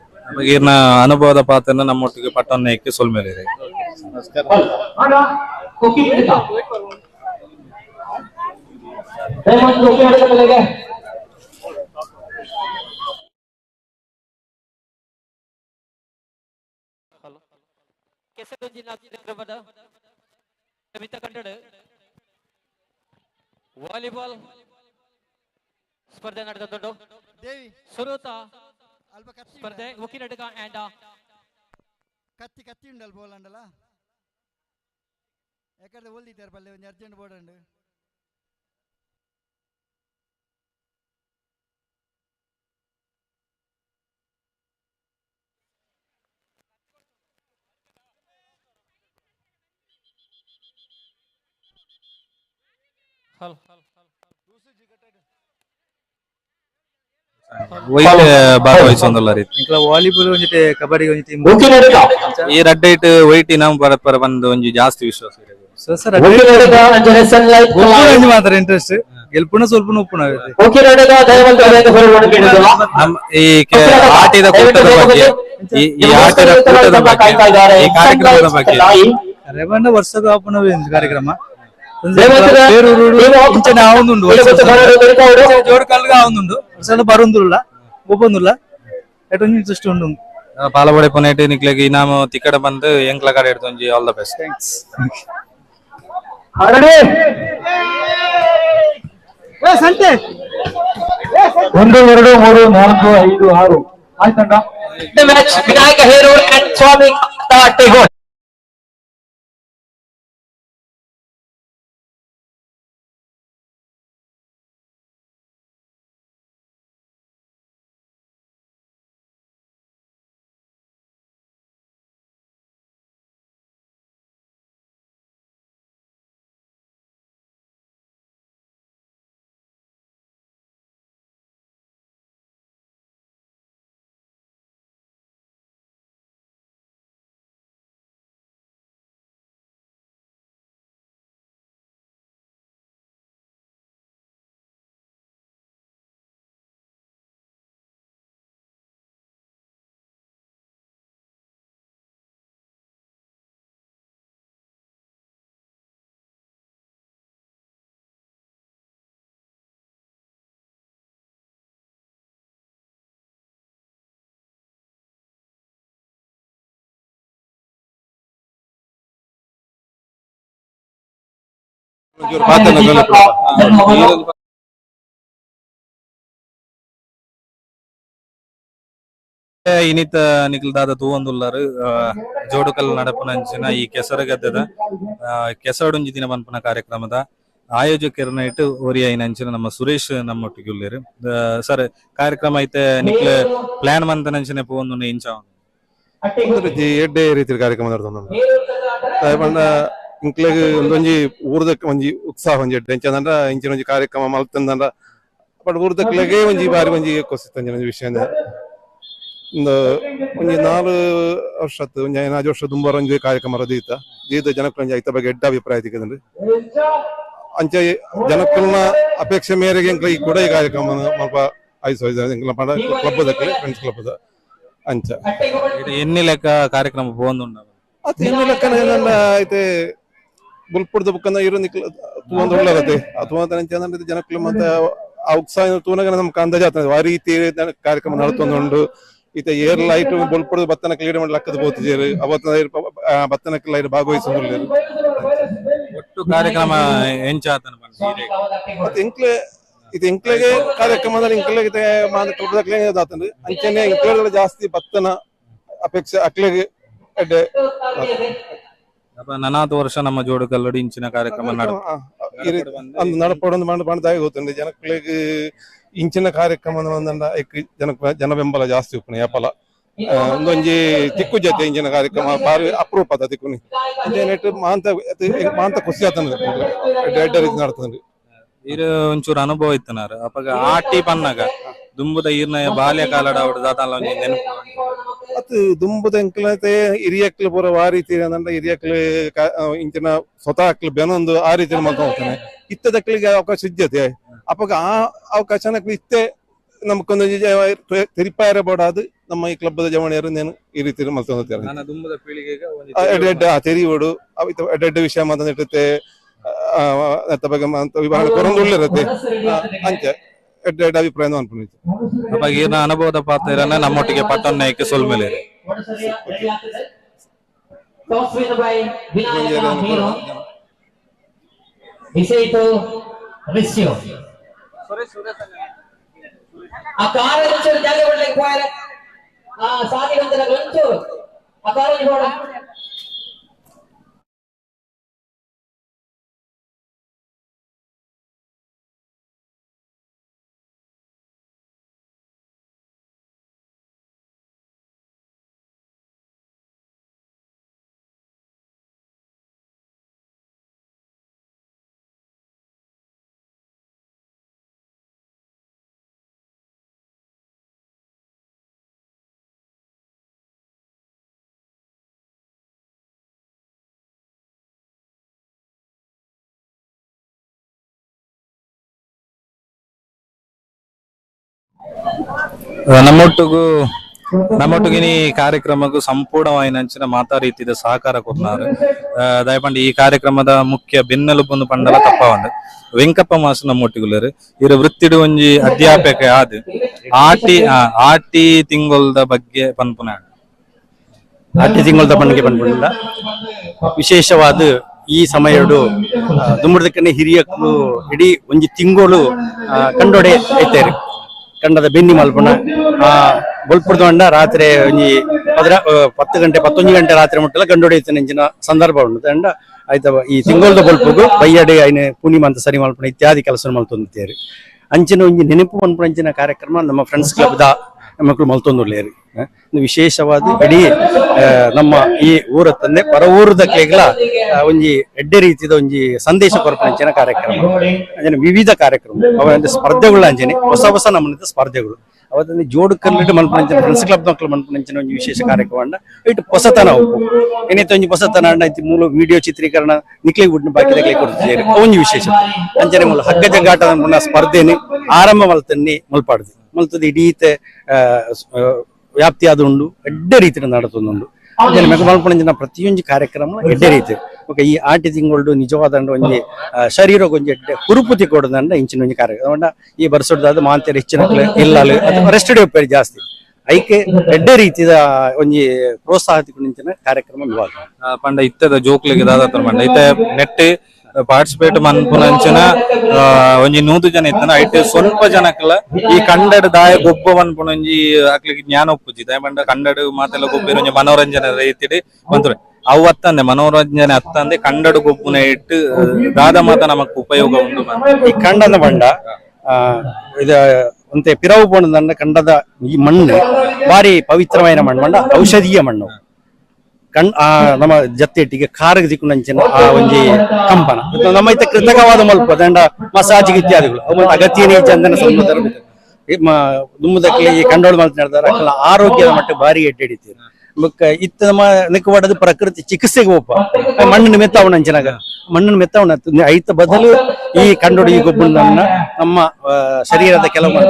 ಈರ್ನ ಅನುಭವದ ಪಾತ್ರನ ನಮ್ಮೊಟ್ಟಿಗೆ ಪಟ್ಟಣ ಎಕ್ಕಿ ಸೊಲ್ಮೇಲೆ ನಮಸ್ಕಾರ ವಾಲಿಬಾಲ್ ಸ್ಪರ್ಧೆ ನಡೆದದ್ದು ಸುರೂತ ಸ್ಪರ್ಧೆ ಉಕ್ಕಿನಡುಗ ಅಂಡ್ ಕತ್ತಿ ಉಂಡಲ್ ಬೋಲ್ ಅಂಡಲ್ಲ ಯಾಕಂದ್ರೆ ಓಲ್ದಿದ್ದಾರೆ ಬಲ್ಲೆ ಒಂದು ಅರ್ಜೆಂಟ್ ಬೋರ್ಡ್ ಉಂಡು ಭಾಗವಹಿಸೊಂದುಲ್ಲ ರೀತಿ ವಾಲಿಬಾಲ್ ಒಂಜಿತೆ ಕಬಡ್ಡಿ ಒಂಜಿತೆ ಈ ರಡ್ಡೈಟ್ ವೈಟ್ ನಮ್ ಪರಪರ ಬಂದು ಒಂಜಿ ಜಾಸ್ತಿ ವಿಶ್ವಾಸ ಮಾತ್ರ ಇಂಟ್ರೆಸ್ಟ್ ಗೆಲ್ಪುಣ ಸ್ವಲ್ಪ ಉಪ್ಪುಣ ಈ ಆಟದ ಕೂಟದ ಬಗ್ಗೆ ಈ ಆಟದ ಕೂಟದ ಬಗ್ಗೆ ಈ ಕಾರ್ಯಕ್ರಮದ ಬಗ್ಗೆ ರೇವಣ್ಣ ವರ್ಷದ ಆಪಣ ಕಾರ್ಯಕ್ರಮ ಜೋಡು ಕಲ್ಗ ಆವೊಂದುಂಡು ವರ್ಷದ ಬರೊಂದುಲ್ಲ ಒಪ್ಪೊಂದುಲ್ಲ ಎಟೊಂಜಿ ಇಂಟ್ರೆಸ್ಟ್ ಉಂಡು ಪಾಲಬಡೆ ಪೊನೇಟ್ ನಿಕ್ಲೆಗ್ ಇನಾಮ ತಿಕ್ಕಡ ಬಂದು ಎಂಕ್ಲ ಕಡೆ ಇಡ್ತೊಂಜಿ ಆಲ್ ದ ಬೆಸ್ಟ್ ಥ್ಯಾಂಕ್ಸ್ 1 2 3 4 5 6 ಆಯ್ತಂಡ ವಿನಾಯಕ ಹೇರೂರ್ ಅಂಡ್ ಸ್ವಾಮಿ ತಾಟೆಗೋಡ್ ಇನಿತ ನಿಕ್ಲದಾದ ತೂವೊಂದುಲ್ಲಾರು ಜೋಡುಕಲ್ ನಡಪನಂಚಿನ ಈ ಕೆಸರು ಗದ್ದೆದ ಕೆಸರಡೊಂಜಿ ದಿನ ಪನ್ಪುನ ಕಾರ್ಯಕ್ರಮದ ಆಯೋಜಕರನ್ನ ಇಟ್ಟು ಒರಿ ಐನಂಚಿನ ನಮ್ಮ ಸುರೇಶ್ ನಮ್ಮೊಟ್ಟಿಗೆ ಉಳ್ಳೇರು ಸರ್ ಕಾರ್ಯಕ್ರಮ ಐತೆ ನಿಕ್ಲೆ ಪ್ಲಾನ್ ಮಂತನಂಚಿನ ಪೋಂದು ಇಂಚ ಎಡ್ಡೆ ರೀತಿ ಕಾರ್ಯಕ್ರಮ ನಡೆದ ಪಂಡ ಇಂಕ್ಲೆಗ್ ಒಂದೊಂಜಿ ಊರ್ದಕ್ಕೆ ಒಂಜಿ ಉತ್ಸಾಹ ಒಂಜಿ ಎಡ್ಡೆ ಇಂಚಂದ್ರ ಇಂಚಿನ ಒಂಜಿ ಕಾರ್ಯಕ್ರಮ ಮಲ್ತಂದ್ರ ಬಟ್ ಊರ್ದಕ್ಲೆಗೆ ಒಂಜಿ ಬಾರಿ ಒಂಜಿ ಕೊಸಿತ್ತಂಜಿನ ಒಂಜಿ ವಿಷಯ ಒಂದು ಒಂಜಿ 4 ವರ್ಷದ ಒಂಜಿ 5 ವರ್ಷ ದುಂಬಾರ ಒಂಜಿ ಕಾರ್ಯಕ್ರಮ ದೀತ ಜನಕ್ಕಂಜಿ ಐತ ಬಗ್ಗೆ ಎಡ್ಡ ಅಭಿಪ್ರಾಯ ತಿಕ್ಕಂದ್ರೆ ಅಂಚೆ ಜನಕ್ಕಲ್ನ ಅಪೇಕ್ಷೆ ಮೇರೆಗೆ ಈ ಕೂಡ ಈ ಕಾರ್ಯಕ್ರಮ ಸ್ವಲ್ಪ ಕ್ಲಬ್ ಫ್ರೆಂಡ್ಸ್ ಕ್ಲಬ್ ಅಂಚ ಎన్ని ಲೆಕ್ಕ ಕಾರ್ಯಕ್ರಮ ಪೋಂದುಂಡ ಅದು ಎన్ని ಲೆಕ್ಕನ ಏನಂದ ಐತೆ ಬುಲ್ಪುಡ್ದ ಬುಕ್ಕಂದ ಇರೋ ತೂಂದ ಒಳ್ಳೆರತ್ತೆ ಅಥವಾ ಜನಕ್ಕಲು ಮತ್ತೆ ಆ ಉತ್ಸಾಹ ತೂನಗ ನಮ್ಗೆ ಅಂದಾಜ್ ಆಗ್ತದೆ ಆ ರೀತಿ ಕಾರ್ಯಕ್ರಮ ನಡ್ತೊಂದುಂಡು ಈತ ಏರ್ ಲೈಟ್ ಬುಲ್ಪುಡ್ದ ಬತ್ತನ ಕ್ಲೀಡ್ ಮಾಡಿ ಲಕ್ಕದ ಬೋತಿದ್ದೀರಿ ಅವತ್ತ ಬತ್ತನ ಲೈಟ್ ಭಾಗವಹಿಸಿದ್ರು ಒಟ್ಟು ಕಾರ್ಯಕ್ರಮ ಎಂಚಾತನ ಮತ್ತೆ ಇಂಕ್ಲೆ ಇದು ಇಂಕ್ಲೆಗೆ ಕಾರ್ಯಕ್ರಮದಲ್ಲಿ ಇಂಕ್ಲೆಗೆ ಕ್ಲಬ್ದಾಗ್ಲೇ ಆತಂದ್ರೆ ಅಂಚನೆ ಇಂಕ್ಲೆಗಳ ಜಾಸ್ತಿ ಬತ್ತನ ಅಪೇಕ್ಷೆ ಅಕ್ಲೆಗೆ ಎಡ್ಡೆ ನನಾದು ವರ್ಷ ನಮ್ಮ ಜೋಡು ಕಲ್ಲಡಿ ಇಂಚಿನ ಕಾರ್ಯಕ್ರಮ ಅಂದು ನಡಪಡೊಂದು ಮಾಡ್ದಾಗಿ ಹೋಗ್ತಂಡೆ ಜನಗಳಿಗೆ ಇಂಚಿನ ಕಾರ್ಯಕ್ರಮ ಜನ ಬೆಂಬಲ ಜಾಸ್ತಿ ಉಪ್ಪುನಿ ಯಾಪಲ ಒಂದೊಂಜಿ ತಿಕ್ಕು ಜೊತೆ ಇಂಚಿನ ಕಾರ್ಯಕ್ರಮ ಬಾರಿ ಅಪರೂಪದ ತಿಕ್ಕುನಿ ನೆಟ್ಟು ಮಾಂತ ಖುಷಿ ಆತಂದ್ರೆ ಎಡ್ಡ ರೀತಿ ನಡ್ತಂದ್ರೆ ಇದು ಒಂಚೂರು ಅನುಭವ ಇತ್ತನಾರ ಅಪ್ಪಾಗ ಆಟಿ ಪನ್ನಾಗ ದುಂಬುದ ಈರ್ನ ಬಾಲ್ಯ ಕಾಲಡ ಅವ್ರ ದಾತಾಲ ನೆನಪು ಅದು ದುಂಬುದ ಎಂಕ್ಲತೆ ಹಿರಿಯಕ್ಲು ಪೂರ ಆ ರೀತಿ ಹಿರಿಯಕ್ಲು ಇಂಚಿನ ಸ್ವತಃ ಅಕ್ಲು ಬೆನೊಂದು ಆ ರೀತಿ ಮಾಡ್ತಾ ಹೋಗ್ತಾನೆ ಇತ್ತದಕ್ಲಿಗೆ ಅವಕಾಶ ಇದ್ದತೆ ಅಪ್ಪಾಗ ಆ ಅವಕಾಶ ಇತ್ತೆ ನಮ್ಕೊಂದು ತೆರಿಪಾಯರ ಬೋಡಾದು ನಮ್ಮ ಈ ಕ್ಲಬ್ದ ಜವಣಿಯರು ನೇನು ಈ ರೀತಿ ಮಾಡ್ತಾ ಹೋಗ್ತಾರೆ ತೆರಿಯೋಡು ಎಡ್ಡ ವಿಷಯ ಮಾತಾಡಿರುತ್ತೆ ಬಗ್ಗೆ ವಿವರಣೆ ಕೊರೊಂದು ಒಳ್ಳೆರತ್ತೆ ಅಂಚೆ ಎಡ್ಡ ಅಭಿಪ್ರಾಯ ಅಪ್ಪಾಗ ಏನ ಅನುಭವದ ಪಾತ್ರ ನಮ್ಮೊಟ್ಟಿಗೆ ಪಟ್ಟಣಕ್ಕೆ ಸೊಲ್ಮೇಲೆ ಆ ಕಾರ ಜಾಗ ಬಿಡ್ಲಿಕ್ಕೆ ಹೋಯ್ರೆ ಸಾಧಿ ಬಂದ್ರೆ ಒಂಚೂರು ಆ ಕಾರ ನೋಡ ನಮ್ಮೊಟ್ಟಿಗೆ ಈ ಕಾರ್ಯಕ್ರಮಕ್ಕೂ ಸಂಪೂರ್ಣವಾಯಿನಂಚಿನ ಮಾತಾ ರೀತಿಯ ಸಹಕಾರ ಕೊಡ್ತಾರೆ ದಯಪಂಡ ಈ ಕಾರ್ಯಕ್ರಮದ ಮುಖ್ಯ ಬೆನ್ನೆಲುಬು ಪಂಡಲ ತಪ್ಪವಂಡ ವೆಂಕಪ್ಪ ಮಾಸ್ಟರ್ ನಮ್ಮೊಟ್ಟಿಗುಲ್ಲರು ಇವರು ವೃತ್ತಿಡು ಒಂಜಿ ಅಧ್ಯಾಪಕ ಆದ್ ಆಟಿ ತಿಂಗೊಲ್ದ ಬಗ್ಗೆ ಪನ್ಪುನ ಆಟಿ ತಿಂಗೊಲ್ದ ಪಂಡಿಗೆ ಪನ್ಪುಂಡ ವಿಶೇಷವಾದ ಈ ಸಮಯಡು ದುಂಬುಡದಕ್ಕನೆ ಹಿರಿಯಕ್ಕಳು ಇಡೀ ಒಂಜಿ ತಿಂಗಳು ಕಂಡೊಡೆ ಐತೇರಿ ಕಂಡದ ಬೆನ್ನಿ ಮಲ್ಪುಣ ಬೊಲ್ಪುಡ್ದ ರಾತ್ರಿ ಒಂಜಿ 10 ಗಂಟೆ 11 ಗಂಟೆ ರಾತ್ರಿ ಮುಟ್ಟಲ ಗಂಡೊಡೆಯುತ್ತ ನೆಂಚಿನ ಸಂದರ್ಭ ಉಂಟು ಅಂಡ ಆಯ್ತ ಈ ತಿಂಗೊಳ್ದ ಬೊಲ್ಪುಗು ಬಯ್ಯಡೆ ಐನ ಪೂರ್ಣಿಮಾ ಅಂತ ಸರಿ ಮಲ್ಪುಣ ಇತ್ಯಾದಿ ಕೆಲಸ ಮಲ್ತೊಂದಿತ್ತೇರಿ ಅಂಚಿನ ಒಂಜಿ ನೆನಪು ಮನ್ಪುಣಂಚಿನ ಕಾರ್ಯಕ್ರಮ ನಮ್ಮ ಫ್ರೆಂಡ್ಸ್ ಕ್ಲಬ್ದ ಮಕ್ಕಳು ಮಲ್ತೊಂದುಲ್ಲೇರಿ ವಿಶೇಷವಾದ ಇಡೀ ನಮ್ಮ ಈ ಊರ ತಂದೆ ಪರ ಊರದಕ್ಲೆಗಳ ಒಂಜಿ ಎಡ್ಡೆ ರೀತಿದ ಒಂಜಿ ಸಂದೇಶ ಕೊರಪಂಚಿನ ಕಾರ್ಯಕ್ರಮ ಅಂಜನೆ ವಿವಿಧ ಕಾರ್ಯಕ್ರಮ ಅವ ಸ್ಪರ್ಧೆಗಳು ಅಂಜನೆ ಹೊಸ ಹೊಸ ನಮೂನೆದ ಸ್ಪರ್ಧೆಗಳು ಅವತ್ತೊಂದು ಜೋಡು ಕಲ್ಲಿಟ್ಟು ಮಲ್ಪಂಚಿನ ಫ್ರೆಂಡ್ಸ್ ಕ್ಲಬ್ ಮಕ್ಕಳು ಮಲ್ಪಂಚಿನ ಒಂದು ವಿಶೇಷ ಕಾರ್ಯಕ್ರಮ ಇಟ್ಟು ಹೊಸತನ ಉಪ್ಪು ಏನೈತೆ ಒಂಜಿ ಹೊಸತನ ಅಣ್ಣ ಮೂಲ ವಿಡಿಯೋ ಚಿತ್ರೀಕರಣ ನಿಕ್ಲಿಗೆ ಉಡ್ನ ಬಾಕಿದಾಗಲೇ ಕೊಡ್ತಿದ್ದಾರೆ ಒಂಜಿ ವಿಶೇಷ ಅಂಜನೆ ಮೂಲ ಹಗ್ಗ ಜಗ್ಗಾಟದ ಮುನ್ನ ಸ್ಪರ್ಧೆನಿ ಆರಂಭ ಮಲ್ತನ್ನಿ ಮಲ್ಪಾಡ್ದು ಮಲ್ತದ ಇಡೀತೆ ವ್ಯಾಪ್ತಿ ಆದುಂಡು ಎಡ್ಡೆ ರೀತಿಯ ನಡತೊಂದುಂಡು ಮಲ್ಪಂಚಿನ ಪ್ರತಿಯೊಂದು ಕಾರ್ಯಕ್ರಮ ಎಡ್ಡೆ ರೀತಿ ಓಕೆ ಈ ಆಟಿ ತಿಂಗಳು ನಿಜವಾದ ಒಂಜಿ ಶರೀರ ಒಂಜಿ ಎಡ್ಡೆ ಹುರುಪುತಿ ಕೊಡದಂಡ ಇಂಚಿನ ಒಂಜಿ ಕಾರ್ಯಕ್ರಮ ಈ ಬರ್ಸೋದಾದ ಮಾಂತ್ಯರ ಹೆಚ್ಚಿನ ಇಲ್ಲಲು ಅಥವಾ ರೆಸ್ಟ್ ಡೇ ಜಾಸ್ತಿ ಐಕೆ ಎಡ್ಡೆ ರೀತಿಯ ಒಂಜಿ ಪ್ರೋತ್ಸಾಹ ನಿಂಚಿನ ಕಾರ್ಯಕ್ರಮ ವಿಭಾಗ ಪಂಡ ಇತ್ತದ ಜೋಕ್ಲಿಗೆ ದಾದ ಪಂಡ ಇತ್ತ ನೆಟ್ ಪಾರ್ಟಿಸಿಪೇಟ್ ಮನ್ಪುನಂಚಿನ ಒಂಜಿ 100 ಜನ ಇತ್ತನ ಐಟ್ ಸ್ವಲ್ಪ ಜನಕ್ಕಲ ಈ ಕನ್ನಡ ದಾಯ ಗೊಬ್ಬ ಮನ್ಪುನಂಜಿ ಅಕ್ಲಿಗೆ ಜ್ಞಾನ ಒಪ್ಪುಜಿ ದಾಯ ಪಂಡ ಕನ್ನಡ ಮಾತೆಲ್ಲ ಗೊಬ್ಬರ ಒಂಜಿ ಮನೋರಂಜನೆ ರೀತಿಡ್ ಬಂದ್ರೆ ಅವು ಅತ್ತಂದೆ ಮನೋರಂಜನೆ ಅತ್ತಂದೆ ಕನ್ನಡ ಗೊಬ್ಬುನ ಇಟ್ಟು ದಾದ ಮಾತ ನಮಕ್ ಉಪಯೋಗ ಉಂಟು ಈ ಖಂಡದ ಬಂಡ ಇದು ಒಂತೆ ಪಿರವು ಪೋಣದಂಡ ಖಂಡದ ಈ ಮಣ್ಣು ಬಾರಿ ಪವಿತ್ರమైన ಮಣ್ಣು ಮಂಡ ಔಷಧೀಯ ಮಣ್ಣು ನಮ್ಮ ಜತ್ತೆಟ್ಟಿಗೆ ಕಾರಗ ದಿಕ್ಕುನಂಚಿನ ಆ ಒಂಜಿ ಕಂಪನ ನಮ್ಮ ಇತ್ತ ಕೃತಕವಾದ ಮಲ್ಪ ದಂಡ ಮಸಾಜಿಗೆ ಇತ್ಯಾದಿಗಳು ಅವು ಅಗತ್ಯ ಚಂದನ ಸಂಬಂಧ ದುಮ್ಮದಕ್ಕೆ ಈ ಕಂಡೋಳು ಮಾತನಾಡ್ತಾರೆ ಅಕ್ಕಲ ಆರೋಗ್ಯದ ಮಟ್ಟ ಬಾರಿ ಎಡ್ಡಿಡ್ತೀರಿ ಬೊಕ್ಕ ಇತ್ತ ನಮ್ಮ ನಿಕ್ಕವಾಡದ ಪ್ರಕೃತಿ ಚಿಕಿತ್ಸೆಗೆ ಒಪ್ಪ ಮಣ್ಣನ್ನು ಮೆತ್ತವಣ ಅಂಚಿನಾಗ ಮಣ್ಣನ್ನು ಮೆತ್ತವಣ ಐತ ಬದಲು ಈ ಕಂಡೋಡು ಈ ಗೊಬ್ಬರನ್ನ ನಮ್ಮ ಶರೀರದ ಕೆಲವು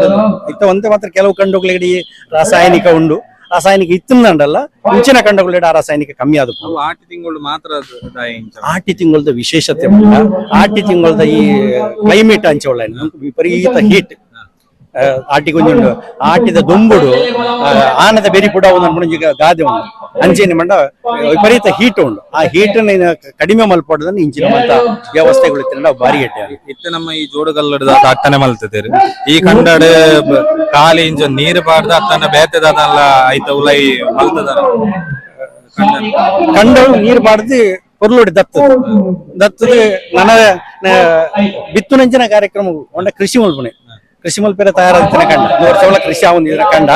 ಇತ್ತ ಒಂದೇ ಮಾತ್ರ ಕೆಲವು ಕಂಡುಗಳಿಗೆ ರಾಸಾಯನಿಕ ಉಂಡು ರಾಸಾಯನಿಕ ಇತ್ತಂದಲ್ಲ ಮುಂಚಿನ ಕಂಡಗಳ ರಾಸಾಯನಿಕ ಕಮ್ಮಿ ಆದ ಆಟಿ ತಿಂಗಳು ಮಾತ್ರ ಆಟಿ ತಿಂಗಳದ ವಿಶೇಷತೆ ಆಟಿ ತಿಂಗಳದ ಈ ಕ್ಲೈಮೇಟ್ ಅಂಚೆ ವಿಪರೀತ ಹೀಟ್ ಆಟಿಗೊಂದು ಆಟಿದ ದೊಂಬುಡು ಆನದ ಬೆರಿ ಕೂಡ ಒಂದು ಗಾದೆ ಉಂಟು ಅಂಚೆನೆ ಮಂಡ ವಿಪರೀತ ಹೀಟ್ ಉಂಟು ಆ ಹೀಟ್ ಕಡಿಮೆ ಮಲ್ಪಡೋದನ್ನ ಇಂಚಿನ ಮಂತ ವ್ಯವಸ್ಥೆಗಳು ನಾವು ಬಾರಿ ಎಟ್ಟೆ ಇತ್ತ ನಮ್ಮ ಈ ಜೋಡುಗಲ್ಲದ ಅಟ್ಟನೆ ಮಲ್ತಿದ್ದೇವೆ ಈ ಕಂಡಡ ಖಾಲಿ ಇಂಚ ನೀರು ಪಾಡ್ದ ಅತ್ತನ ಬೇತದಲ್ಲ ಐತ ಉಲೈ ಮಲ್ತದ ಕಂಡಳು ನೀರು ಪಾಡ್ದು ಪೊರ್ಲೋಡಿ ದತ್ತದ ನನ್ನ ಬಿತ್ತು ನಂಚಿನ ಕಾರ್ಯಕ್ರಮ ಒಂದ ಕೃಷಿ ಮಲ್ಪನೆ ಕೃಷಿ ಮಲ್ಪೆರ ತಯಾರಾದ ಕಂಡ 100 ವರ್ಷ ಕೃಷಿ ಆವಂದಿದ್ರ ಕಂಡ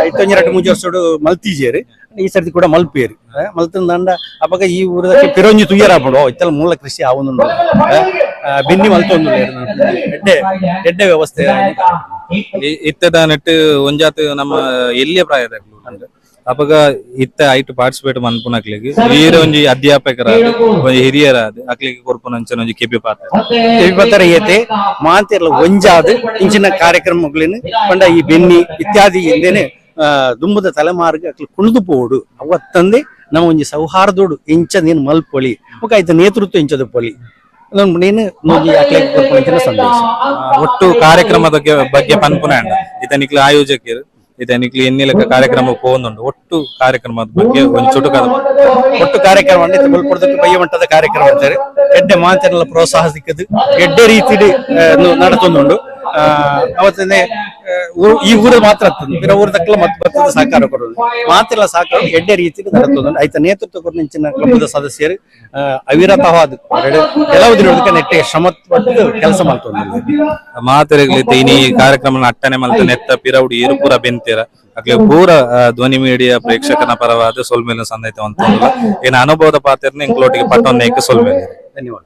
2 ವರ್ಷ ಮಲ್ತಿಜೇರಿ ಈ ಸರ್ತಿ ಕೂಡ ಮಲ್ಪೇರಿ ಮಲ್ತಂದ ಅವಾಗ ಈ ಊರದಕ್ಕೆ ಪಿರೋಂಜಿ ತುಯ್ಯರ ಬಿಡು ಇತ್ತಲ್ಲ ಮೂಲ ಕೃಷಿ ಆವೊಂದು ಬೆನ್ನಿ ಮಲ್ತೊಂದು ಎಡ್ಡೆ ವ್ಯವಸ್ಥೆ ಇತ್ತದ ನೆಟ್ಟು ಒಂಜಾತ್ ನಮ್ಮ ಎಲ್ಲಿಯ ಪ್ರಾಯದ ಅಪಗ ಇತ್ತ ಐಟ್ ಪಾರ್ಟಿಸಿಪೇಟ್ ಮನ್ಪುನಕ್ಲಿಗೆ ವೀರ ಒಂಜಿ ಅಧ್ಯಾಪಕರ ಹಿರಿಯರ ಅಕ್ಲಿಗೆ ಕೊರ್ಪುನಂಚನ ಒಂಜಿ ಕೆಪಿ ಪಾತ್ರ ಏತೆ ಮಾಂತಿರ್ಲ ಒಂಜಾದ ಇಂಚಿನ ಕಾರ್ಯಕ್ರಮಗಳೇನು ಪಂಡ ಈ ಬೆನ್ನಿ ಇತ್ಯಾದಿ ಇಂದೇನೆ ದುಂಬದ ತಲೆಮಾರ್ಗ ಅಕ್ಲಿ ಕುಣಿದು ಪೋಡು ಅವತ್ತಂದೆ ನಾವು ಒಂಜಿ ಸೌಹಾರ್ದೋಡು ಇಂಚ ನೀನು ಮಲ್ಪೊಳಿ ಆಯ್ತು ನೇತೃತ್ವ ಇಂಚದ ಪೊಳಿ ನೀನು ನೋಡಿ ಅಕ್ಲಿಗೆ ಕೊರ್ಪುನಂಚಿನ ಸಂದೇಶ ಒಟ್ಟು ಕಾರ್ಯಕ್ರಮದ ಬಗ್ಗೆ ಪನ್ಪುನ ಇತನಿಕ್ಲ ಆಯೋಜಕರು ಇದನಿಕ್ಲಿ ಎನ್ನಿಲಕ ಕಾರ್ಯಕ್ರಮ ಪೋಂದುಂಡು ಒಟ್ಟು ಕಾರ್ಯಕ್ರಮದ ಬಗ್ಗೆ ಒಂದು ಚುಟುಕಾದ ಒಟ್ಟು ಕಾರ್ಯಕ್ರಮ ಬಲ್ಪುರದಕ್ಕೆ ಬಯ್ಯ ಮಟ್ಟದ ಕಾರ್ಯಕ್ರಮ ಅಂತಾರೆ ಎಡ್ಡೆ ಮಾತಿನೆಲ್ಲ ಪ್ರೋತ್ಸಾಹ ಸಿಕ್ಕದು ಎಡ್ಡೆ ರೀತಿ ನಡತೊಂದುಂಡು ಅವತ್ತೇ ಈ ಊರು ಮಾತ್ರ ಬೇರೆ ಊರದಕ್ಕೆಲ್ಲ ಮತ್ತೆ ಸಹಕಾರ ಕೊಡೋದು ಮಾತೆಲ್ಲ ಸಹಕಾರ ಎಡ್ಡೆ ರೀತಿಯಲ್ಲಿ ನಡತೊಂದುಂಡು ಆಯ್ತ ನೇತೃತ್ವ ಕೊರ್ನಿಂಚಿನ ಕ್ಲಬ್ದ ಸದಸ್ಯರು ಅವಿರತವಾದ ಕೆಲವು ದಿನಕ್ಕೆ ನೆಟ್ಟೆ ಶ್ರಮ ಪಟ್ಟು ಕೆಲಸ ಮಾಡ್ತೊಂದು ಮಾತರಿಗ್ಲಿ ಈ ಕಾರ್ಯಕ್ರಮ ಅಟ್ಟನೆ ಮಲ್ತ ನೆತ್ತ ಪಿರೌಡಿ ಇರು ಪೂರ ಬೆಂತೀರ ಅಕ್ಲೆ ಪೂರ ಧ್ವನಿ ಮೀಡಿಯಾ ಪ್ರೇಕ್ಷಕನ ಪರವಾದ ಸೊಲ್ಮೇಲೆ ಸಂದೈತೆ ಅಂತ ಏನ ಅನುಭವದ ಪಾತ್ರನ ಇಂಕ್ಲೋಟಿಗೆ ಪಟ್ಟೊಂದಕ್ಕೆ ಸೊಲ್ಮೇಲೆ ಧನ್ಯವಾದ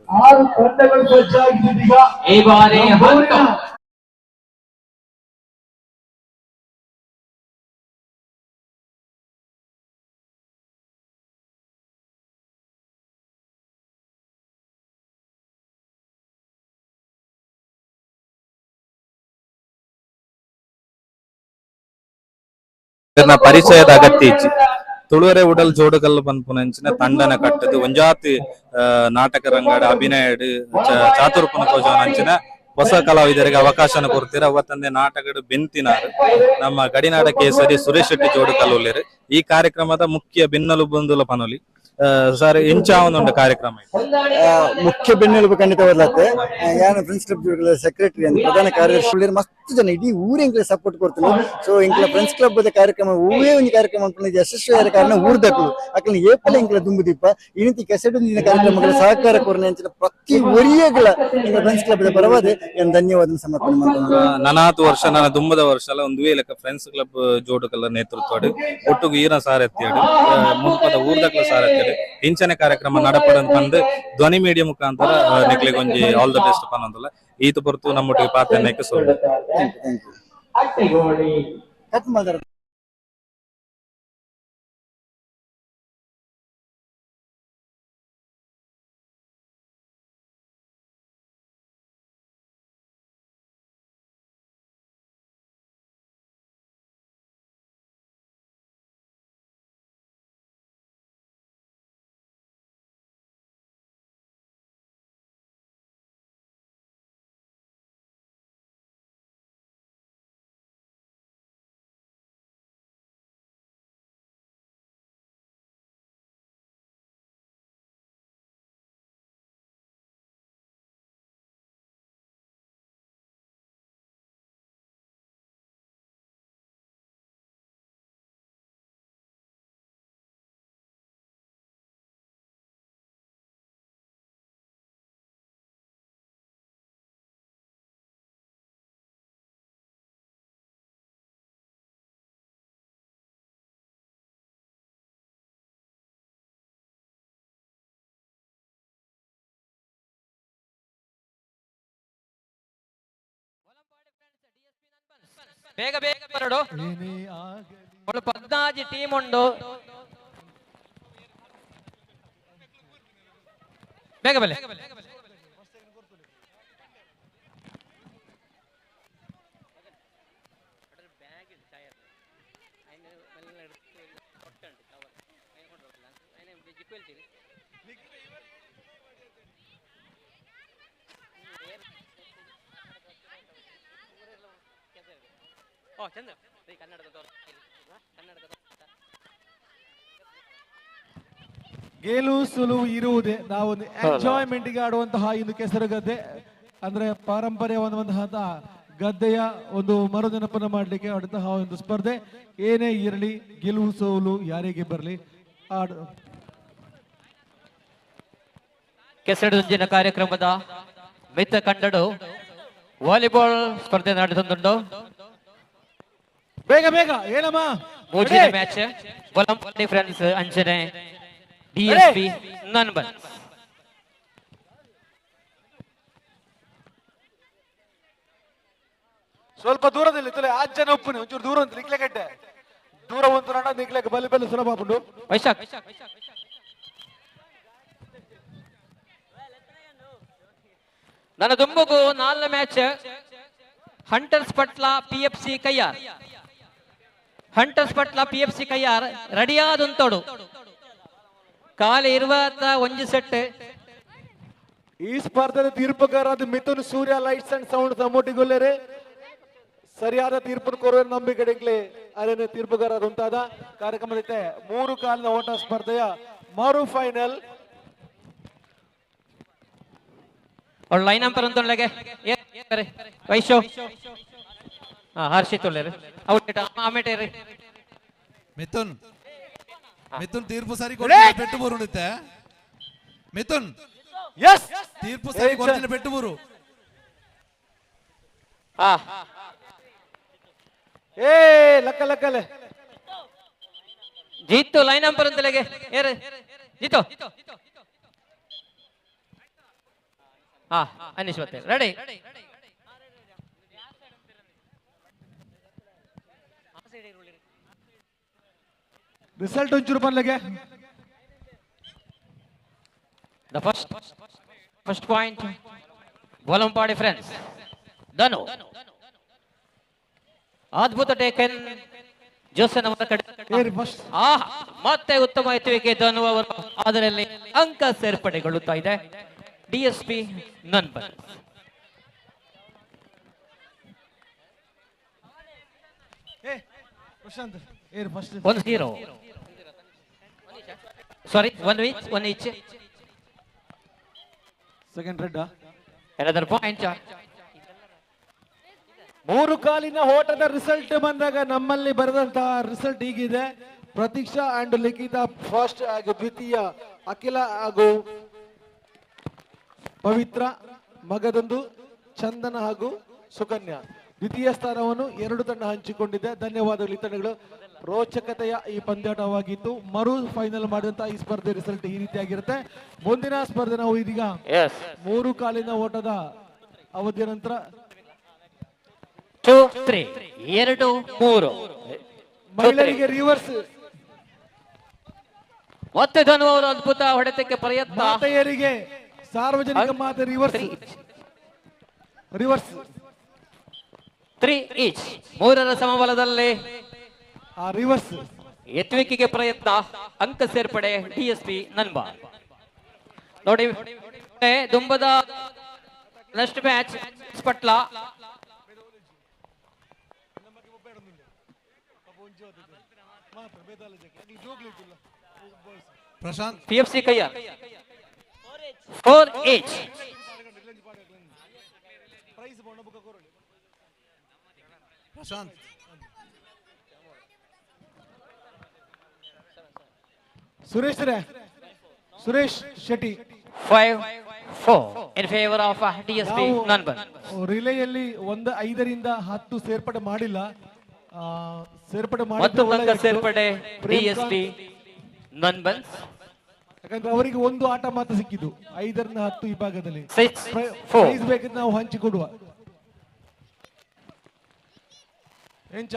ಪರಿಚಯದ ಅಗತ್ಯ ಇಚ್ಚಿ ತುಳುವರೆ ಉಡಲ್ ಜೋಡುಗಲ್ಲು ಪನ್ಪುನಂಚಿನ ತಂಡನ ಕಟ್ಟದು ಒಂಜಾತಿ ನಾಟಕ ರಂಗಡ ಅಭಿನಯಡ್ ಚಾತುರ್ಪುನ ಕೋಜವನಂಚಿನ ಹೊಸ ಕಲಾವಿದರಿಗೆ ಅವಕಾಶನ ಕೊಡ್ತೀರ ಅವತ್ತಂದೆ ನಾಟಕಡು ಬೆಂತಿನಾರು ನಮ್ಮ ಗಡಿನಾಡ ಕೇಸರಿ ಸುರೇಶ್ ಶೆಟ್ಟಿ ಜೋಡುಕಲ್ಲೂಲೇರು ಈ ಕಾರ್ಯಕ್ರಮದ ಮುಖ್ಯ ಬೆನ್ನಲು ಬಂದುಲ ಪನೊಲಿ ಸರ್ ಎಂಚ ಒಂದು ಕಾರ್ಯಕ್ರಮ ಮುಖ್ಯ ಬೆನ್ನೆಲುಬು ಖಂಡಿತ ಬರ್ಲತ್ತೆ ಯಾನು ಫ್ರೆಂಡ್ಸ್ ಕ್ಲಬ್ ಸೆಕ್ರೆಟರಿ ಅಂತ ಪ್ರಧಾನ ಕಾರ್ಯದರ್ಶಿ ಮಸ್ತ್ ಜನ ಇಡೀ ಊರು ಎಂಕ್ಲೆ ಸಪೋರ್ಟ್ ಕೊಡ್ತೀನಿ ಸೊ ಎಂಕ್ಲ ಫ್ರೆಂಡ್ಸ್ ಕ್ಲಬ್ ಕಾರ್ಯಕ್ರಮ ಊವೇ ಒಂದು ಕಾರ್ಯಕ್ರಮ ಅನ್ಕೊಂಡು ಯಶಸ್ವಿಯಾದ ಕಾರಣ ಊರ್ದಕ್ಕಳು ಅಕ್ಲ ಏಪಲ ಎಂಕ್ಲ ದುಂಬುದೀಪ ಈ ರೀತಿ ಕೆಸಡಿನ ಕಾರ್ಯಕ್ರಮಗಳ ಸಹಕಾರ ಕೊರನೆ ಅಂಚಿನ ಪ್ರತಿ ಒರಿಯಗಳ ಎಂಕ್ಲ ಫ್ರೆಂಡ್ಸ್ ಕ್ಲಬ್ ಪರವಾದ ಏನು ಧನ್ಯವಾದ ಸಮರ್ಪಣೆ ಮಾಡ್ಕೊಂಡು ನನಾತು ವರ್ಷ ನನ್ನ ದುಂಬದ ವರ್ಷ ಅಲ್ಲ ಒಂದು ವೇಲಕ ಫ್ರೆಂಡ್ಸ್ ಕ್ಲಬ್ ಜೋಡುಕಲ್ಲ ನೇತೃತ್ವಡು ಒಟ್ಟುಗು ಈರ ಸಾರಥ್ಯಡು ಮುಲ್ಪದ ಊರ್ದಕ್ಲ ಸಾರಥ್ಯಡು ಇಂಚನೆ ಕಾರ್ಯಕ್ರಮ ನಡಪಡಂತ ಬಂದು ಧ್ವನಿ ಮೀಡಿಯಾ ಮುಖಾಂತರ ನಿಕ್ಲಿಗೊಂಜಿ ಆಲ್ ದ ಬೆಸ್ಟ್ ಪನ್ನೊಂದಲ್ಲ ಈತ ಹೊರತು ನಮ್ಮೊಟ್ಟಿಗೆ ಪಾತ್ರನಕ್ಕೆ ಸೋಲು ಬೇಗ ಬೇಗ ಬರಡು ಅವಳು 14 ಟೀಮ್ ಉಂಡು ಬೇಗ ಬಲೆ ಗೆಲುವು ಸುಳುವು ಇರುವುದೇ ನಾವೊಂದು ಎಂಜಾಯ್ಮೆಂಟ್ ಗೆ ಆಡುವಂತಹ ಇಂದು ಕೆಸರುಗದ್ದೆ ಅಂದ್ರೆ ಪಾರಂಪರ್ಯವಾದಂತಹ ಗದ್ದೆಯ ಒಂದು ಮರುನೆನಪನ್ನು ಮಾಡಲಿಕ್ಕೆ ಆಡುವಂತಹ ಒಂದು ಸ್ಪರ್ಧೆ. ಏನೇ ಇರಲಿ ಗೆಲುವು ಸೋಲು ಯಾರಿಗೆ ಬರಲಿ ಕೆಸರುಂಜಿನ ಕಾರ್ಯಕ್ರಮದ ಮಿತ್ತ ಕಂಡಡು ವಾಲಿಬಾಲ್ ಸ್ಪರ್ಧೆ ನಡೆಸುತ್ತುಂಟು. ಬೇಗ ಬೇಗ ಏನಮ್ಮ ಮೂಜಿನ ಮ್ಯಾಚ್ ಬೊಲಂಪಲ್ಲಿ ಫ್ರೆಂಡ್ಸ್ ಅಂಚನೆ ಡಿಎಸ್ಪಿ ನನ್ಬನ್. ಸ್ವಲ್ಪ ದೂರದಲ್ಲಿ ತಲೆ ಆ ಜನ ಒಪ್ಪನೆ ಒಂಚೂರು ದೂರ ಅಂತ ನಿಕ್ಲೆಗಟ್ಟೆ ದೂರ ಒಂದು ನಡ ನಿಕ್ಲೆಗೆ ಬಲಿ ಬಲಿ ಸುಲಭ ಉಂಟು. ವೈಶಾಖ್ ನನ್ನ ದುಂಬುಗು 4ನೇ ಮ್ಯಾಚ್ ಹಂಟರ್ಸ್ ಪಟ್ಲ ಪಿಎಫ್ಸಿ ಕಯ್ಯಾರ್. ಹಂಟರ್ಸ್ ಪಟ್ಲ ಪಿಎಫ್ಸಿ ಕಯ್ಯಾರ್ ರೆಡಿಯಾದಂತೋಡು ಕಾಲಿ 21 ಸೆಟ್. ಈ ಸ್ಪರ್ಧೆದ ತೀರ್ಪುಗಾರಾದ ಮಿಥುನ್ ಸೂರ್ಯ ಲೈಟ್ಸ್ ಅಂಡ್ ಸೌಂಡ್ ಸಮೋಟಿಗೊಲ್ಲೆರೆ ಸರಿಯಾದ ತೀರ್ಪು ಕೋರುವ ನಂಬಿಕೆಗೆ ಅರೇನೆ ತೀರ್ಪುಗಾರರಾದಂತಾದ ಕಾರ್ಯಕ್ರಮದ 3 ಕಾಲಿನ ಓಟ ಸ್ಪರ್ಧೆಯ ಮರು ಫೈನಲ್ और लाइन पर अंतोलगे ये करे वैशो हर्षित ಒಳ್ಳೆರೆ ಔಟ್ ಆಮೇಟೆ ರೀ ಮಿಥುನ್ ತೀರ್ಪು ಸರಿ ಕೊಡ್ತಿಲ್ಲ ಪೆಟ್ಟು ಬರುಂಡಿತ್ತೆ ಮಿಥುನ್ ಯಸ್ ತೀರ್ಪು ಸರಿ ಕೊಡ್ತಿಲ್ಲ ಪೆಟ್ಟು ಬರು ಏ ಲಕ್ಕ ಲಕ್ಕಲೆ ಜೀತು ಲೈನ್ ನಂಬರ್ ಅಂತಲೆಗೆ ಏರೆ ಜೀತು ಅನೀಶ್ ಮತ್ತೆ ರೆಡಿ ರಿಸಲ್ಟ್ ಒಂಚೂರು ಬಂದ್ಲಗೆ ದ ಫಸ್ಟ್ ಪಾಯಿಂಟ್ ಬೋಲಂಪಾಡಿ ಫ್ರೆಂಡ್ಸ್ ಧನು ಅದ್ಭುತ ಟೇಕನ್ ಜೋಸನ್ ಅವರ ಕಡೆ ಮತ್ತೆ ಉತ್ತಮ ಎತ್ತುವಿಕೆ ಧನು ಅವರು ಅದರಲ್ಲಿ ಅಂಕ ಸೇರ್ಪಡೆಗೊಳ್ಳುತ್ತಾ ಇದೆ. ಡಿಎಸ್ಪಿ ನನ್ಬನ್ 1-0 ಸಾರಿ 1 each second red another point. 3 ಕಾಲಿನ ಓಟದ ರಿಸಲ್ಟ್ ಬಂದಾಗ ನಮ್ಮಲ್ಲಿ ಬರೆದಂತಹ ರಿಸಲ್ಟ್ ಹೀಗಿದೆ. ಪ್ರತೀಕ್ಷಾ ಅಂಡ್ ಲಿಖಿತ ಫಸ್ಟ್ ಹಾಗೂ ದ್ವಿತೀಯ, ಅಖಿಲ ಹಾಗೂ ಪವಿತ್ರ, ಮಗದೊಂದು ಚಂದನ ಹಾಗೂ ಸುಕನ್ಯಾ ದ್ವಿತೀಯ ಸ್ಥಾನವನ್ನು 2 ತಂಡ ಹಂಚಿಕೊಂಡಿದೆ. ಧನ್ಯವಾದಗಳು ಈ ತಂಡಗಳು. ರೋಚಕತೆಯ ಈ ಪಂದ್ಯಾಟವಾಗಿತ್ತು. ಮರು ಫೈನಲ್ ಮಾಡಿದಂತಹ ಈ ಸ್ಪರ್ಧೆ ರಿಸಲ್ಟ್ ಈ ರೀತಿಯಾಗಿರುತ್ತೆ. ಮುಂದಿನ ಸ್ಪರ್ಧೆ ನಾವು ಇದೀಗ 3 ಕಾಲಿನ ಓಟದ ಅವಧಿಯ ನಂತರ 2-3 2-3 ಮಹಿಳೆಯರಿಗೆ ರಿವರ್ಸ್ ಮತ್ತೆ ಧನು ಅವರು ಅದ್ಭುತ ಹೊಡೆತಕ್ಕೆ ಪ್ರಯತ್ನ. ಮಾತೆಯರಿಗೆ ಸಾರ್ವಜನಿಕ ಮಾತೆ ರಿವರ್ಸ್ 3 each 3ರ ಸಮಬಲದಲ್ಲಿ ರಿವರ್ಸ್ ಎತ್ತುವಿಕೆಗೆ ಪ್ರಯತ್ನ, ಅಂಕ ಸೇರ್ಪಡೆ ಡಿಎಸ್ಪಿ ನನ್ಬಾ. ನೋಡಿ ದುಂಬದ next match Patla Prashant PFC ಕಯ್ಯ 4 each Prashant Suresh Shetty 5-4 in favor of DSP ನನ್ಬನ್. ರಿಲೇಯಲ್ಲಿ 5ರಿಂದ 10 ಸೇರ್ಪಡೆ ಮಾಡಿಲ್ಲ. ಸೇರ್ಪಡೆ ಮತ್ತು ಅಂಕ ಸೇರ್ಪಡೆ ಡಿಎಸ್ಪಿ ನನ್ಬನ್. ಯಾಕಂದ್ರೆ ಅವರಿಗೆ ಒಂದು ಆಟ ಮಾತ್ರ ಸಿಕ್ಕಿದ್ದು 5ರಿಂದ 10 ಈ ಭಾಗದಲ್ಲಿ. 6-4 ಬೇಕಿದ್ರೆ ನಾವು ಹಂಚಿಕೊಡುವ. ಎಂಚ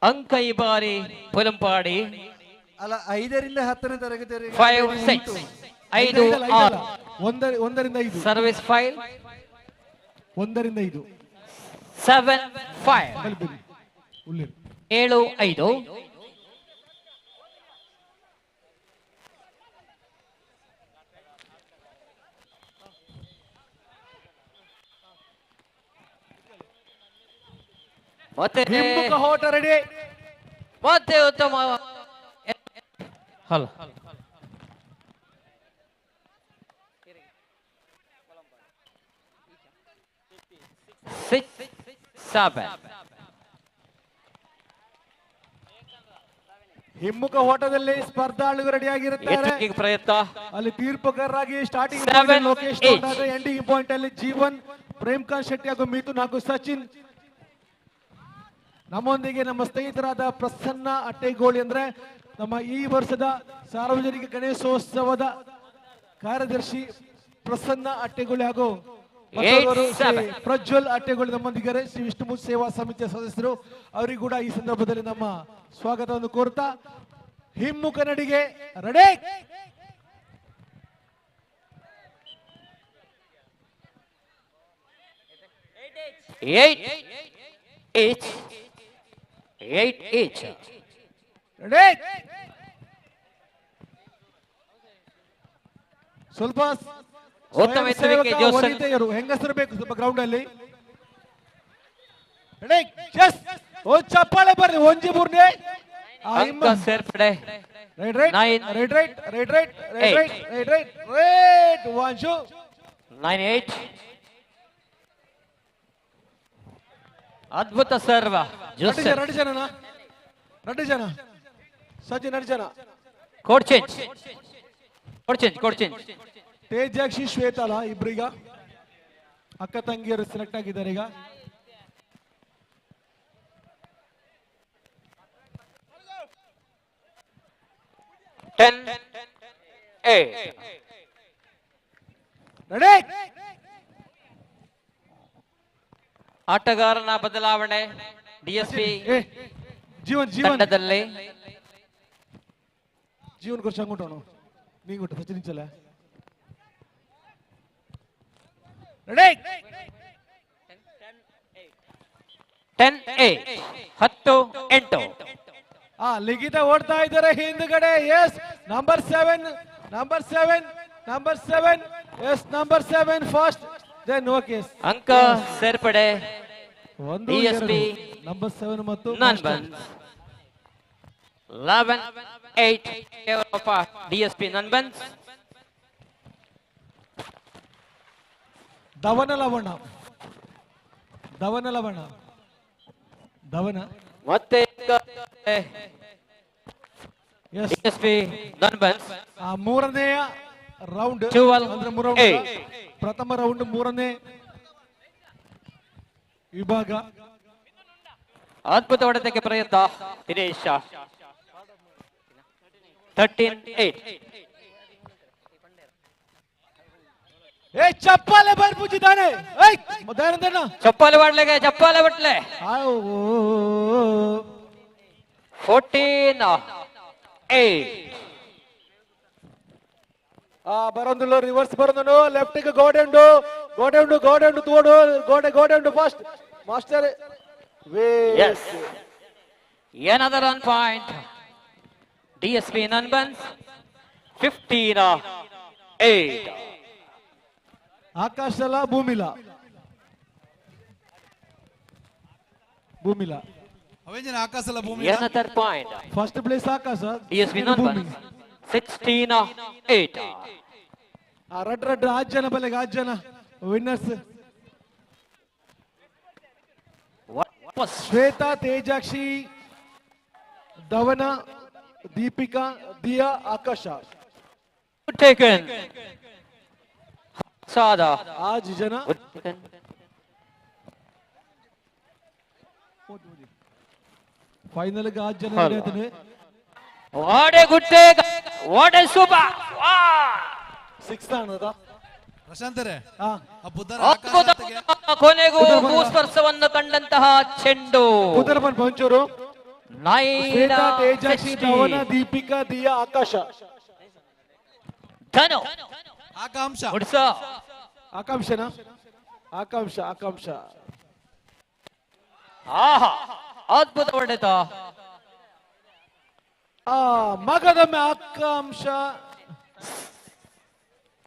ಅಂಕ ಈ ಬಾರಿ ಪುಲಂಪಾಡಿ ಅಲ್ಲ 5ರಿಂದ 10ನೇ ತರಗತಿ 5 6 5 6 ಒಂದರಿಂದ 5 ಸರ್ವಿಸ್ ಫೈಲ್ 1ರಿಂದ 5 7 5 7 5 ಮತ್ತೆ ಹಿಮ್ಮುಖ ಹೋಟ ರೆಡಿ ಮತ್ತೆ ಉತ್ತಮ ಹಲೋ 6 7 ಹಿಮ್ಮುಖ ಹೋಟದಲ್ಲಿ ಸ್ಪರ್ಧಾಳುಗಳು ರೆಡಿ ಆಗಿರುತ್ತಾರೆ ಪ್ರಯತ್ನ ಅಲ್ಲಿ ತೀರ್ಪುಗಾರರಾಗಿ ಸ್ಟಾರ್ಟಿಂಗ್ 7 ಲೋಕೇಶ್ ಎಂಡಿಂಗ್ ಪಾಯಿಂಟ್ ಅಲ್ಲಿ ಜೀವನ್ ಪ್ರೇಮ್ಕಾಂತ್ ಶೆಟ್ಟಿ ಹಾಗೂ ಮಿಥುನ್ ಹಾಗೂ ಸಚಿನ್. ನಮ್ಮೊಂದಿಗೆ ನಮ್ಮ ಸ್ನೇಹಿತರಾದ ಪ್ರಸನ್ನ ಅಟ್ಟೆಗೋಳಿ ಅಂದ್ರೆ ನಮ್ಮ ಈ ವರ್ಷದ ಸಾರ್ವಜನಿಕ ಗಣೇಶೋತ್ಸವದ ಕಾರ್ಯದರ್ಶಿ ಪ್ರಸನ್ನ ಅಟ್ಟೆಗೋಳಿ ಹಾಗೂ ಪ್ರಜ್ವಲ್ ಅಟ್ಟೆಗೋಳಿ ನಮ್ಮೊಂದಿಗೆ ಶ್ರೀ ವಿಷ್ಣು ಸೇವಾ ಸಮಿತಿಯ ಸದಸ್ಯರು. ಅವರಿಗೂ ಕೂಡ ಈ ಸಂದರ್ಭದಲ್ಲಿ ನಮ್ಮ ಸ್ವಾಗತವನ್ನು ಕೋರ್ತಾ ಹಿಮ್ಮುಖ ನಡಿಗೆ ರೆಡಿ. ಸ್ವಲ್ಪ ವನಿತೆಯರು ಹೆಂಗಸರು ಬೇಕು ಸ್ವಲ್ಪ ಗ್ರೌಂಡ್ ಅಲ್ಲಿ. ಚಪ್ಪಾಳೆ ಬರ್ರಿ ಒಂಜಿ ಮೂರ್ನೆ ಸೇರ್ಪಡೆ ವಾಂಶು 9 8 ಅದ್ಭುತ ಸರ್ವ ರೆಡ್ಡಿ ಜನ ಸಚಿನ್ ರೆಡ್ಡಿ ಜನ ಕೋಡ್ ಚೇಂಜ್ ತೇಜಾಕ್ಷಿ ಶ್ವೇತಾಲ ಇಬ್ರೀಗ ಅಕ್ಕ ತಂಗಿಯರು ಸೆಲೆಕ್ಟ್ ಆಗಿದ್ದಾರೆ ಈಗ. ಆಟಗಾರನ ಬದಲಾವಣೆ ಡಿಎಸ್ಪಿ ಜೀವನ್ ತಂಡದಲ್ಲಿ ಜೀವನ್ ಕೊಟ್ಟು ಅಂಗುಂಟು ನೀ ಕೊಟ್ಟು ಸಚಿನ್ ಚಲ ರೆಡಿ 10 8 ಲಿಖಿತ ಓಡ್ತಾ ಇದ್ದಾರೆ ಹಿಂದ್ಗಡೆ. Yes number 7 yes number 7 first then okay ಅಂಕ ಸೇರ್ಪಡೆ ಡಿಎಸ್ಪಿ ನಂಬರ್ 7 ಮತ್ತು 11 8 ಡಿಎಸ್ಪಿ ನನ್ಬನ್ಸ್. ಧವನ ಮತ್ತೆ ಡಿಎಸ್ಪಿ ನನ್ಬನ್ಸ್. ಮೂರನೆಯ ರೌಂಡ್ ಪ್ರಥಮ ರೌಂಡ್ ಮೂರನೇ ವಿಭಾಗ. ಅದ್ಭುತ ಹೊಡೆತಕ್ಕೆ ಪ್ರಯತ್ನ ದಿನೇಶ 13 8 ಚಪ್ಪಾಲೆ ಬರ್ಪುಚ್ಚಿದ್ದಾನೆ ಚಪ್ಪಾಲೆ ಚಪ್ಪಾಲೆ ಬಟ್ಲೆ 14 8 ಬರೋದು ರಿವರ್ಸ್ ಬರೋದು ಲೆಫ್ಟ್ ಗೋಡೆ ತೋಡು ಗೋಡೆ fast master another on point DSP Nanbans 15 8 ಆಕಾಶಲ ಭೂಮಿಲ ಅವೇಂಜನ ಆಕಾಶಲ ಭೂಮಿ another point ಫಸ್ಟ್ ಪ್ಲೇಸ್ ಆಕಾಶ DSP Nanbans 16 8 ರಡ್ 8 ಜನ ಬಲೆಗೆ 8 ಜನ ವಿನ್ನರ್ಸ್. ಶ್ವೇತಾ, ತೇಜಾಕ್ಷಿ, ಧವನ, ದೀಪಿಕಾ, ದಿಯಾ, ಆಕಾಶ. taken Sada 8 ಜನ ಫೈನಲ್ ಗೆ 8 ಜನ ನಡೆಯುತ್ತದೆ. what a good take, what a super 6 ಅನ್ನೋದ ಪ್ರಶಾಂತರೇ ಅದ್ಭುತ ಕೊನೆಗೂ ಭೂಸ್ಪರ್ಶವನ್ನು ಕಂಡಂತಹ ಚೆಂಡು ಉದರಮನ್ ಪಂಚೂರು ನಾಯಿನ ತೇಜಸ್ವಿ ಧವನ ದೀಪಿಕಾ ದಿಯಾ ಆಕಾಶ ಧನು ಆಕಾಂಕ್ಷ ಆಕಾಂಕ್ಷನಾ ಆಕಾಂಕ್ಷ ಆಹಾ ಅದ್ಭುತ ಹೊಡೆತ ಮಗದೊಮ್ಮೆ ಆಕಾಂಕ್ಷ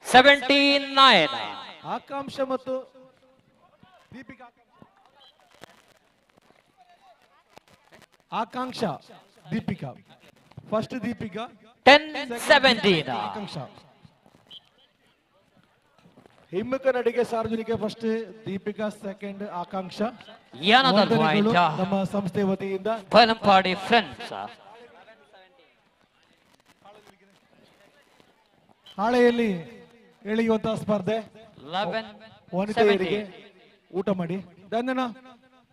79 ಆಕಾಂಕ್ಷ ಮತ್ತು ದೀಪಿಕಾ ಆಕಾಂಕ್ಷ ದೀಪಿಕಾ ಫಸ್ಟ್ ದೀಪಿಕಾ 10-17 ಆಕಾಂಕ್ಷ ಹಿಮ್ಮುಖ ನಡಿಗೆ ಸಾರ್ವಜನಿಕ ಫಸ್ಟ್ ದೀಪಿಕಾ ಸೆಕೆಂಡ್ ಆಕಾಂಕ್ಷ ನಮ್ಮ ಸಂಸ್ಥೆ ವತಿಯಿಂದ ಬಲಂಪಾಡಿ ಫ್ರೆಂಡ್ಸ್ ಹಾಳೆಯಲ್ಲಿ ಎಳೆಯುವಂತಹ ಸ್ಪರ್ಧೆ ವನಿತೆಯರಿಗೆ ಊಟ ಮಾಡಿ ದಂದನ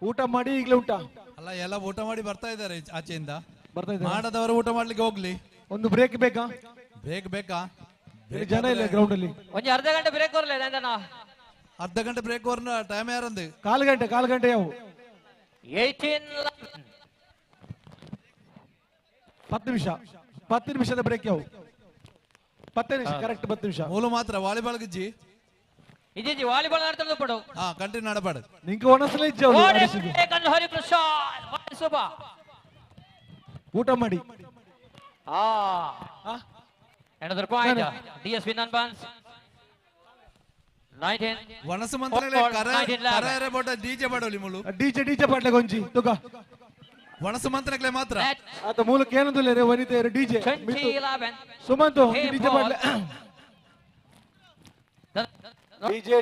ಊಟ ಮಾಡಿ ಈಗಲೇ ಊಟ ಅಲ್ಲ ಎಲ್ಲ ಊಟ ಮಾಡಿ ಬರ್ತಾ ಇದ್ದಾರೆ ಆಚೆಯಿಂದ ಬರ್ತಾ ಇದ್ದಾರೆ ಮಾಡದವರು ಊಟ ಮಾಡ್ಲಿಕ್ಕೆ ಹೋಗ್ಲಿ ಒಂದು ಬ್ರೇಕ್ ಬೇಕಾ ಬೇಕಾ ಜನ ಇಲ್ಲ ಗ್ರೌಂಡ್ ಅಲ್ಲಿ ಒಂದು ಅರ್ಧ ಗಂಟೆ ಬ್ರೇಕ್ ಬರಲ್ಲ ದಂದನ ಅರ್ಧ ಗಂಟೆ ಬ್ರೇಕ್ ಬರ್ನ ಟೈಮ್ ಯಾರಂದು ಕಾಲು ಗಂಟೆ ಯಾವ 10 ನಿಮಿಷದ ಬ್ರೇಕ್ ಯಾವ 10 ನಿಮಿಷ ಕರೆಕ್ಟ್ 10 ನಿಮಿಷ ಮೂಲು ಮಾತ್ರ ವಾಲಿಬಾಲ್ ಗಿಜ್ಜಿ ಇಜ್ಜಿ ವಾಲಿಬಾಲ್ ಆಡ್ತಾ ಪಡು ಕಂಟಿನ್ಯೂ ನಡಪಾಡು ನಿಂಗೆ ಒಣಸಲ ಇಜ್ಜ ಹರಿಪ್ರಸಾದ್ ಶುಭ ಊಟ ಮಾಡಿ another point DSP non-bans 19 ವನಸ ಮಂತ್ರಗಳೇ ಕರೆ ಬೋಟ ಡಿಜೆ ಬಾಡೋಲಿ ಮೂಲು ಡಿಜೆ ಬಾಡ್ಲೆ ಗೊಂಜಿ ತುಗ ವನಸ ಮಂತ್ರಗಳೇ ಮಾತ್ರ ಆತ ಮೂಲಕ ಏನಂದಿಲ್ಲ ರೇ ವನಿತೆಯರು ಡಿಜೆ ಸುಮಂತು ಡಿಜೆ ಬಾಡ್ಲೆ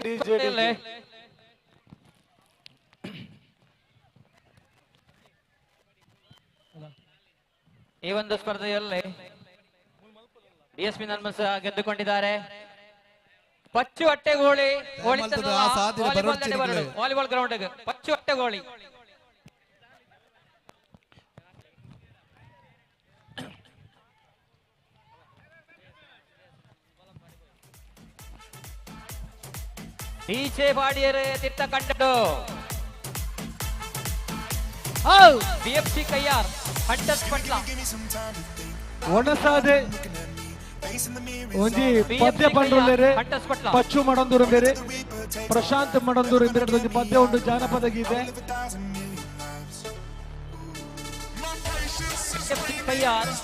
ಡಿಜೆ ಈ ಒಂದು ಸ್ಪರ್ಧೆಯಲ್ಲಿ ಡಿಎಸ್ಪಿ ನನ್ಮನ್ಸ ಗೆದ್ದುಕೊಂಡಿದ್ದಾರೆ Pachchu Attegoli volleyball ground Pachchu Attegoli DJ ಬಾಡಿಯರೇ ತಿತ್ತ ಕಂಡಡು ಬಿಎಫ್ಸಿ ಕಯ್ಯಾರ್ ಹಂಟರ್ಸ್ ಪಟ್ಲ ಒಣಸಾದೆ ಒಂಜಿ ಪದ್ಯ ಪಂಡ್ರೆ ಪಚ್ಚು ಮಡಂದೂರು ಪ್ರಶಾಂತ್ ಮಡಂದೂರು ಒಂಜಿ ಪದ್ಯ ಉಂಟು ಜಾನಪದ ಗೀತೆ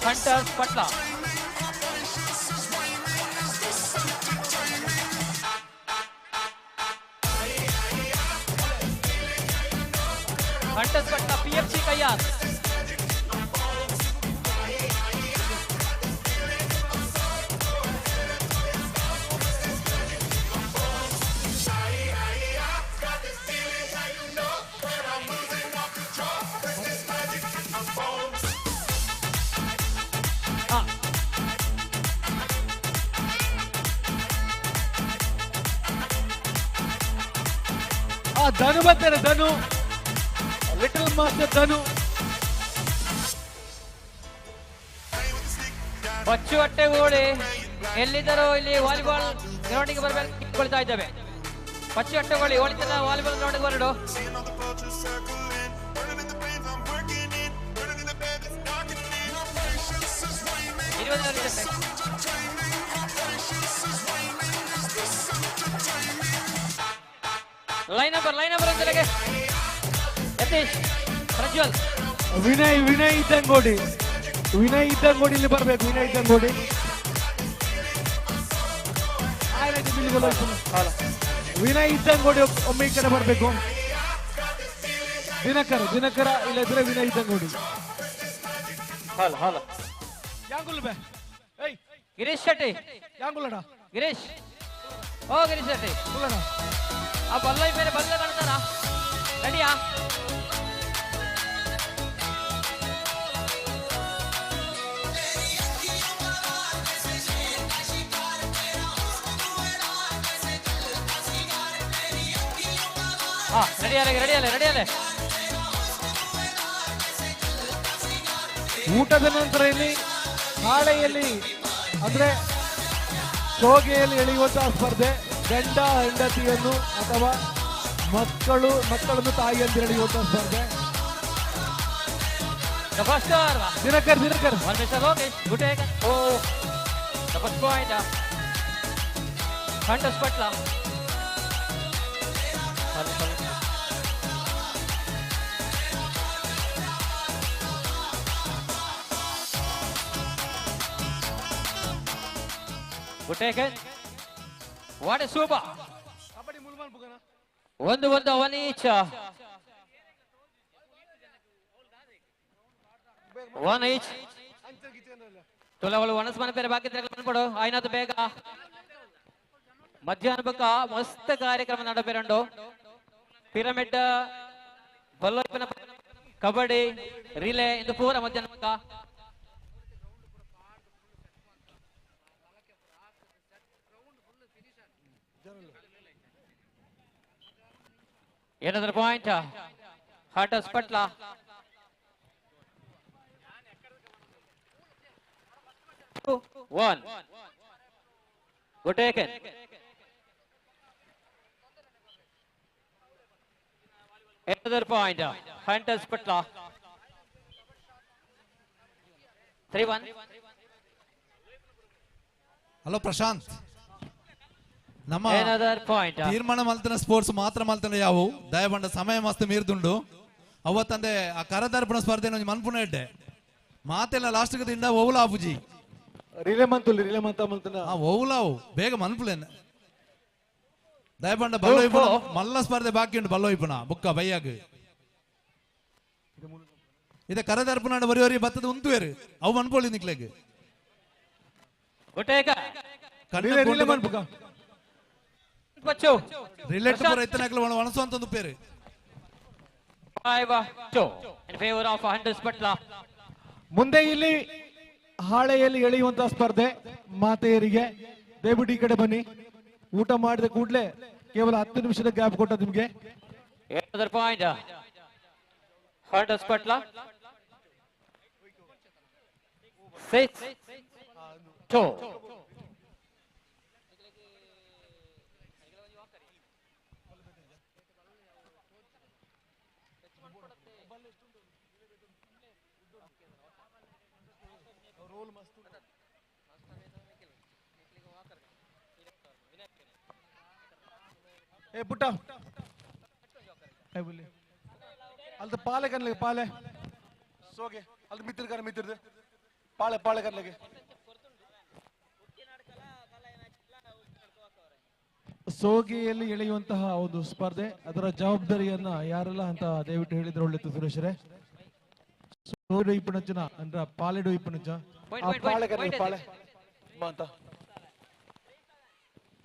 ಹಂಟರ್ಸ್ ಪಟ್ಲ ಹಂಟರ್ಸ್ ಪಟ್ಲ ಪಿಎಫ್ಸಿ ಕಯ್ಯಾರ್ ಧನು ಬರ್ತಾರೆ ಧನು ಲಿಟಲ್ ಮಾಸ್ಟರ್ ಧನು ಪಚ್ಚು ಅಟ್ಟೆಗೋಳಿ ಎಲ್ಲಿದ್ದರೂ ಇಲ್ಲಿ ವಾಲಿಬಾಲ್ ಗ್ರೌಂಡಿಗೆ ಬರಬೇಕು ಇದ್ದೇವೆ ಪಚ್ಚು ಅಟ್ಟೆಗೋಳಿ ಓಡಿತಲ್ಲ ವಾಲಿಬಾಲ್ ಗ್ರೌಂಡಿಗೆ ಬರಡು ಲೈನ್ ನಂಬರ್ ಅಂತಲೇ ಯತೀಶ್ ಪ್ರಜ್ವಲ್ ವಿನಯ್ ಇದ್ದಂಗೋಡಿ ಇಲ್ಲಿ ಬರ್ಬೇಕು ವಿನಯ್ ಇದ್ದಂಗೋಡಿ ವಿನಯ್ ಇದ್ದಂಗೋಡಿ ಒಮ್ಮೆ ಈ ಕಡೆ ಬರ್ಬೇಕು ದಿನಕರ ಇಲ್ಲದ್ರೆ ವಿನಯ್ ಇದ್ದಂಗೋಡಿ ಗಿರೀಶ್ ಶೆಟ್ಟಿ ಯಾಂಗುಲಡ ಗಿರೀಶ್ ಶೆಟ್ಟಿ ಆ ಬಲ್ಲ ಮೇಲೆ ಬಲ್ಲ ಕಾಣ್ತಾರ ರೆಡಿಯಾ ರೆಡಿಯಲ್ಲೇ ಊಟದ ನಂತರ ಇಲ್ಲಿ ಹಾಳೆಯಲ್ಲಿ ಅಂದ್ರೆ ಶೋಗೆಯಲ್ಲಿ ಎಳೆಯುವಂತಹ ಸ್ಪರ್ಧೆ ಗಂಡ ಹೆಂಡತಿಯನ್ನು ಅಥವಾ ಮಕ್ಕಳನ್ನು ತಾಯಿಯಂದಿರು ಎಳೆಯುವಂತಹ ಸ್ಪರ್ಧೆ. The first serve. Dinakar One miss of Lokesh. Good take. Oh. The first point. Hunters Patla. Good taken. What a super. One each. One each. ತುಲವಳು ವನಸ್ಮನ ಪೇರೆ ಬಾಕಿ ಬಂದ್ಬಿಡು ಆಯ್ನಾದ ಬೇಗ ಮಧ್ಯಾಹ್ನ ಬಕ್ಕ ಮಸ್ತ್ ಕಾರ್ಯಕ್ರಮ ನಡಪೇರಂಡು ಪಿರಮಿಡ್ ಬಲ್ಲೋಪನ ಕಬಡ್ಡಿ ರಿಲೇ ಇದು ಪೂರ ಮಧ್ಯಾಹ್ನ ಬಕ್ಕ ಏನದ್ರ point hunters Patla One. Good taken. Another point. Hunters Patla. 3-1. Hello Prashanth ನಮ್ಮ Another point. ತೀರ್ಮಾನ ಮಲ್ತನ ಸ್ಪೋರ್ಟ್ಸ್ ಮಾತ್ರ ಮಲ್ತನ ಯಾವು ದಯಬಂಡ ಸಮಯ ಮಸ್ತ್ ಮೀರ್ದುಂಡು ಅವತ್ತಂದೆ ಆ ಕರದರ್ಪಣ ಸ್ಪರ್ಧೆ ಮನ್ಪುಣ ಇಡ್ಡೆ ಮಾತೆಲ್ಲ ಲಾಸ್ಟ್ ದಿಂದ ಓವುಲ ಆಪುಜಿ ರಿಲೇ ಮಂತ ಓವುಲಾವು ಬೇಗ ಮನ್ಪುಲೇನ ದಯಬಂಡ ಬಲ್ಲೋಯ್ಪುಣ ಮಲ್ಲ ಸ್ಪರ್ಧೆ ಬಾಕಿ ಉಂಟು ಬಲ್ಲೋಯ್ಪುಣ ಬುಕ್ಕ ಬೈಯಾಗ ಇದ ಕರದರ್ಪಣ ಬರಿವರಿ ಬತ್ತದ ಉಂತುವೇರು ಅವು ಮನ್ಪೋಳಿ ನಿಕ್ಲೆಗ್ ರಿಲೇಟ್ ಪೂರ ಇತ್ತನಾಕ್ಲ ಒಣಸು ಅಂತ ಒಂದು ಪೇರು 5-2 in favor of Hunters Patla. ಮುಂದೆ ಇಲ್ಲಿ ಹಾಳೆಯಲ್ಲಿ ಎಳೆಯುವಂತಹ ಸ್ಪರ್ಧೆ ಮಾತೆಯರಿಗೆ ದಯವಿಟ್ಟು ಈ ಕಡೆ ಬನ್ನಿ ಊಟ ಮಾಡಿದ ಕೂಡಲೇ ಕೇವಲ 10 ನಿಮಿಷದ ಗ್ಯಾಪ್ ಕೊಟ್ಟ ನಿಮಗೆ Another point. Hunters Patla. 6-2. ए पुट्टा ए बोले अल्द पाले कर लगे पाले सो गए अल्द मित्र दे पाले कर लगे ಸೋಗೆಯಲ್ಲಿ ಎಳೆಯುವಂತಹ ಒಂದು ಸ್ಪರ್ಧೆ ಅದರ ಜವಾಬ್ದಾರಿಯನ್ನ ಯಾರೆಲ್ಲ ಅಂತ ದಯವಿಟ್ಟು ಹೇಳಿದ್ರೆ ಒಳ್ಳೆತ್ತು ಸುರೇಶ್ರೇ ಸೋಡು ಇಪ್ಪಣಚನ ಅಂದ್ರ ಪಾಲೆಡು ಇಪ್ಪಣಚ ಪಾಳೆ ಕರೆ ಪಾಳೆ ಮಾಂತ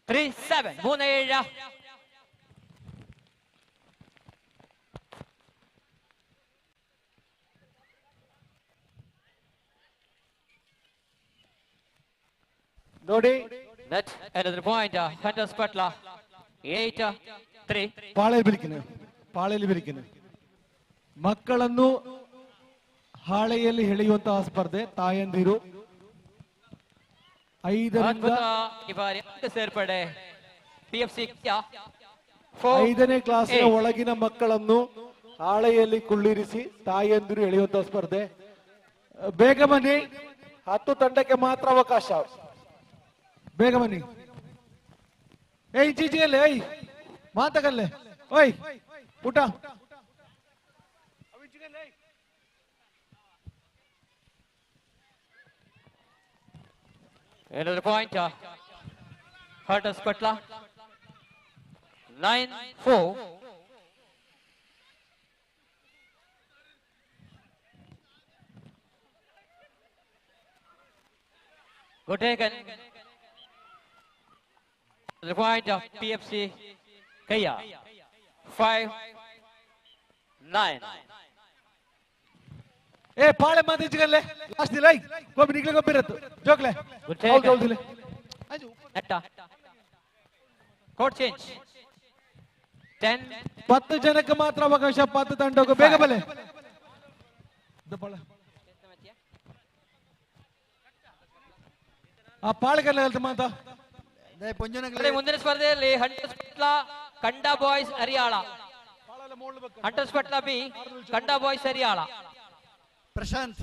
3-7 3-7 ನೋಡಿ That's another point. Hunters Patla 8-3. ಪಾಳೆಯಲ್ಲಿ ಬಿರಿಕಿನ ಮಕ್ಕಳನ್ನು ಹಾಳೆಯಲ್ಲಿ ಎಳೆಯುವಂತಹ ಸ್ಪರ್ಧೆ ತಾಯಂದಿರು 5ರಿಂದ ಈ ಬಾರಿ ಸೇರ್ಪಡೆ PFC 5ನೇ ಕ್ಲಾಸಿನ ಒಳಗಿನ ಮಕ್ಕಳನ್ನು ಹಾಳೆಯಲ್ಲಿ ಕುಳ್ಳಿರಿಸಿ ತಾಯಂದಿರು ಎಳೆಯುವಂತಹ ಸ್ಪರ್ಧೆ ಬೇಗ ಬನ್ನಿ 10 ತಂಡಕ್ಕೆ ಮಾತ್ರ ಅವಕಾಶ ಬೇಗ ಬನ್ನಿ ಏಯ್ ಚೀಚಿಗಲ್ಲೇ ಏಯ್ ಮಾತಗಲ್ಲೇ ಓಯ್ ಊಟ Another point. Hunters Patla 9-4. Good taken. The point of PFC Kaya 5-9. ए पाळे माते जिगले लास्ट दिलाई गोबी निकले गोबी रहतो जोकले आउट दिले Netta. Court change. 10. 10 ಜನಕ್ಕೆ ಮಾತ್ರ ಅವಕಾಶ 10 ತಂಡಕ್ಕೆ ಬೇಗ ಬಲೆ ಆ ಪಾಳೆಗಲ್ಲ ಹೇಳ್ತ ಮಾತಾ ಮುಂದಿನ ಸ್ಪರ್ಧೆಯಲ್ಲಿ ಹಂಟರ್ಸ್ ಪಟ್ಲ ಕಂಡ ಬಾಯ್ಸ್ ಹರಿಯಾಳ. ಹಂಟರ್ಸ್ ಪಟ್ಲ ಬಿ ಕಂಡ ಬಾಯ್ಸ್ ಹರಿಯಾಳ. ಪ್ರಶಾಂತ್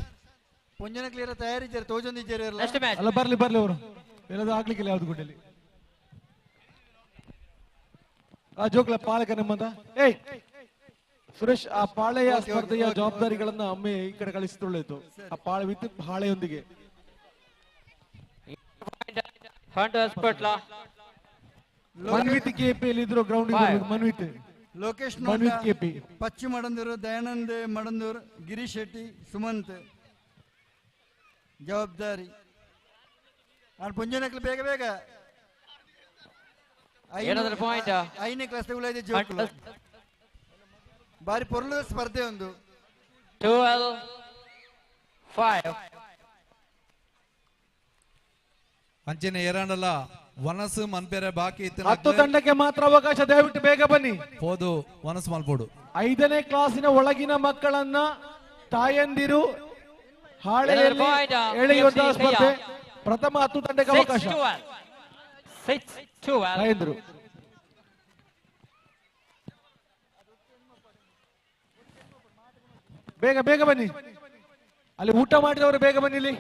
ಪುಂಜನ ಕ್ಲಿಯರ್ ತಯಾರಿದ್ದಾರೆ ತೋಜೊಂದಿದ್ದಾರೆ ನೆಕ್ಸ್ಟ್ ಮ್ಯಾಚ್ ಅಲ್ಲ ಬರ್ಲಿ ಅವರು ಏನಾದ್ರು ಆಗ್ಲಿಕ್ಕಿಲ್ಲ ಯಾವ್ದು ಗುಡ್ಡಲ್ಲಿ ಆ ಜೋಕ್ಲ ಪಾಲಕ ನಮ್ಮಂತ ಏಯ್ ಸುರೇಶ್ ಆ ಪಾಳೆಯ ಸ್ಪರ್ಧೆಯ ಜವಾಬ್ದಾರಿಗಳನ್ನ ಒಮ್ಮೆ ಈ ಕಡೆ ಕಳಿಸಿಕೊಳ್ಳಿತು ಆ ಪಾಳೆ ವಿತ್ ಹಾಳೆಯೊಂದಿಗೆ ಹಂಟರ್ಸ್ ಪಟ್ಲ ಮನ್ವಿತ್ ಕೆಪಿ ಇದ್ರು ಗ್ರೌಂಡ್ ಮನ್ವಿತ್ ಲೋಕೇಶ್ ಮನ್ವಿತ್ ಕೆಪಿ ಪಚ್ಚು ಮಡಂದೂರು ದಯಾನಂದ್ ಮಡಂದೂರ್ ಗಿರೀಶ್ ಶೆಟ್ಟಿ ಸುಮಂತ್ ಜವಾಬ್ದಾರಿ ಪುಂಜನಕ್ಲು ಬೇಗ ಬೇಗ ಪಾಯಿಂಟ್ 5ನೇ ಕ್ಲಾಸ್ ಉಳಿದ ಜೋಕುಲು ಬಾರಿ ಪೊರ್ಲದ ಸ್ಪರ್ಧೆ ಒಂದು 12-5 ಅಂಚೆನೆ ಏರಾಂಡಲ್ಲ ವನಸು ಮನ್ಪೇರೆ ಬಾಕಿ ಇತ್ತು 10 ತಂಡಕ್ಕೆ ಮಾತ್ರ ಅವಕಾಶ ದಯವಿಟ್ಟು ಬೇಗ ಬನ್ನಿ ಹೋದು ವನಸು ಮಲ್ಪೋಡು 5ನೇ ಕ್ಲಾಸಿನ ಒಳಗಿನ ಮಕ್ಕಳನ್ನ ತಾಯಂದಿರು ಹಾಳೆಯಲ್ಲಿ ಎಳೆಯುವಂತಹ ಸ್ಪರ್ಧೆ ಪ್ರಥಮ 10 ತಂಡಕ್ಕೆ ಅವಕಾಶ ತಾಯಂದಿರು ಬೇಗ ಬೇಗ ಬನ್ನಿ ಅಲ್ಲಿ ಊಟ ಮಾಡಿದವರು ಬೇಗ ಬನ್ನಿ ಇಲ್ಲಿ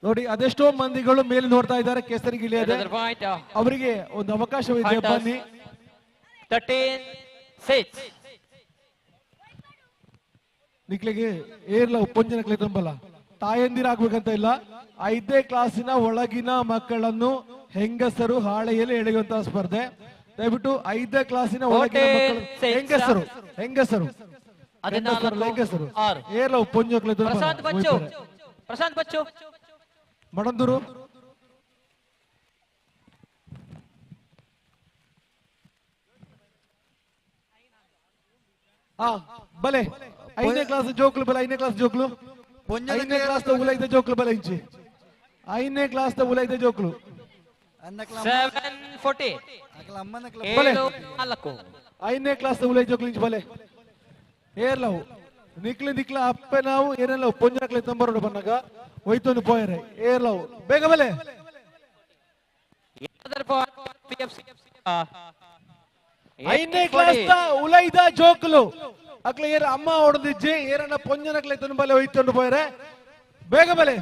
ನೋಡಿ ಅದೆಷ್ಟೋ ಮಂದಿಗಳು ಮೇಲೆ ನೋಡ್ತಾ ಇದ್ದಾರೆ ಕೇಸರಿಗೆ ಇಳಿಯದೆ ಅವರಿಗೆ ಒಂದು ಅವಕಾಶವಿದೆ ಬನ್ನಿ 13-6 ನಿಕ್ಲಿಗೆ ಏರ್ಲ ಪುಂಜನಕ್ಲೆ ತುಂಬಲ್ಲ ತಾಯಂದಿರಾಗ್ಬೇಕಂತ ಇಲ್ಲ 5ನೇ ಕ್ಲಾಸಿನ ಒಳಗಿನ ಮಕ್ಕಳನ್ನು ಹೆಂಗಸರು ಹಾಳೆಯಲ್ಲಿ ಎಳೆಯುವಂತಹ ಸ್ಪರ್ಧೆ ದಯವಿಟ್ಟು 5ನೇ ಕ್ಲಾಸಿನ ಒಳಗಿನ ಮಕ್ಕಳು ಹೆಂಗಸರು ಹೆಂಗಸರು ಹೆಂಗಸರು ಏರ್ಲ ಪುಂಜನಕ್ಲೆ ಪ್ರಶಾಂತ್ ಬಚ್ಚು ಮಡಂದೂರು ಬಲೆ 5ನೇ ಕ್ಲಾಸ್ ಜೋಕ್ಲು ಬಲೆ 5ನೇ ಕ್ಲಾಸ್ ಜೋಕ್ಲು 5ನೇ ಕ್ಲಾಸ್ ಉಲೈದ ಜೋಕ್ಲು ಬಲೆ ಇಂಚಿ 5ನೇ ಕ್ಲಾಸ್ ಉಲೈದ ಜೋಕ್ಲು 7-40 ಬಲೆ 5ನೇ ಕ್ಲಾಸ್ ಉಲೈ ಜೋಕ್ಲು ಇಂಚಿ ಬಲೆ ಏರ್ಲವು ನಿಕ್ಲ ಅಪ್ಪೆ ನಾವು ಏನೆಲ್ಲ ಪೊಂಜನಕ್ಲೆ ತಂಬರೋಡು ಬನ್ನಾಗ ಹೋಯ್ತೊಂದು ಪೋಯರೆ ಏರ್ಲವು ಬೇಗ ಬಲೆ 5ನೇ ಕ್ಲಾಸ್ ಉಲೈದ ಜೋಕ್ಲು ಅಕ್ಲೆ ಏರ ಅಮ್ಮ ಹೊಡೆದಿಜ್ಜಿ ಏರನ್ನ ಪೊಂಜನಕ್ಲೆ ಬಲೆ ಹೋಯ್ತೊಂದು ಪೋಯರೆ ಬೇಗ ಬಲೆ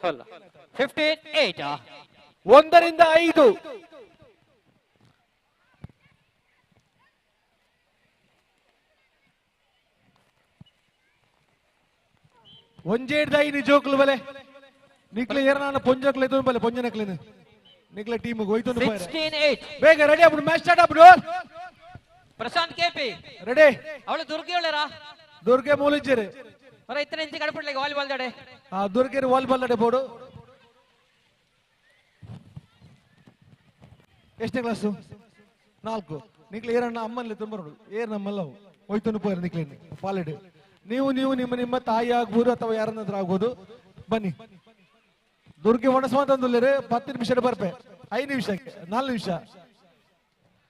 ಅಲ್ಲ 15-8 1ರಿಂದ 5 ಒಂಜೇಡ್ದ 5 ಜೋಕ್ಲು ಬಲೆ ನಿಕ್ಲೆ ಏರನಾನ ಪೊಂಜಕ್ಲೆ ಬಲೆ ಪೊಂಜನಕ್ಲೆನು ನಿಕ್ಲೆ ಟೀಮ್ ಹೋಯ್ತು 16-8 ಬೇಗ ರೆಡಿ ಆಗ್ಬಿಡು ಮ್ಯಾಚ್ ಸ್ಟಾರ್ಟ್ ಆಗ್ಬಿಡು ಪ್ರಶಾಂತ್ ಕೆಪಿ ರೆಡಿ ಅವಳು ದುರ್ಗಿ ಹೇಳರಾ ದುರ್ಗೆ ಮೂಲಿಜ್ಜರು ಹೊರ ಇತ್ತನೆ ಇಂಚಿ ಕಡಪಡ್ಲಿಕ್ಕೆ ವಾಲಿಬಾಲ್ ದಡೆ ದುರ್ಗೆ ವಾಲಿಬಾಲ್ ದಡೆ ಬೋಡು ಎಷ್ಟನೇ ಕ್ಲಾಸು 4 ನಿಕ್ಲೆ ಏರಣ್ಣ ಅಮ್ಮನಲ್ಲಿ ತುಂಬರೋಡು ಏರ್ ನಮ್ಮಲ್ಲವು ಹೋಯ್ತು ಪೋಯರ್ ನಿಕ್ಲೆ ಪಾಲಿಡ್ ನೀವು ನಿಮ್ಮ ತಾಯಿ ಆಗ್ಬೋದು ಅಥವಾ ಯಾರನ್ನಾದ್ರೂ ಆಗ್ಬೋದು ಬನ್ನಿ ದುರ್ಗೆ ಒಣಸುವಂತಂದುಲ್ಲರೆ 10 ನಿಮಿಷ ಬರ್ಪೆ 5 ನಿಮಿಷಕ್ಕೆ 4 ನಿಮಿಷ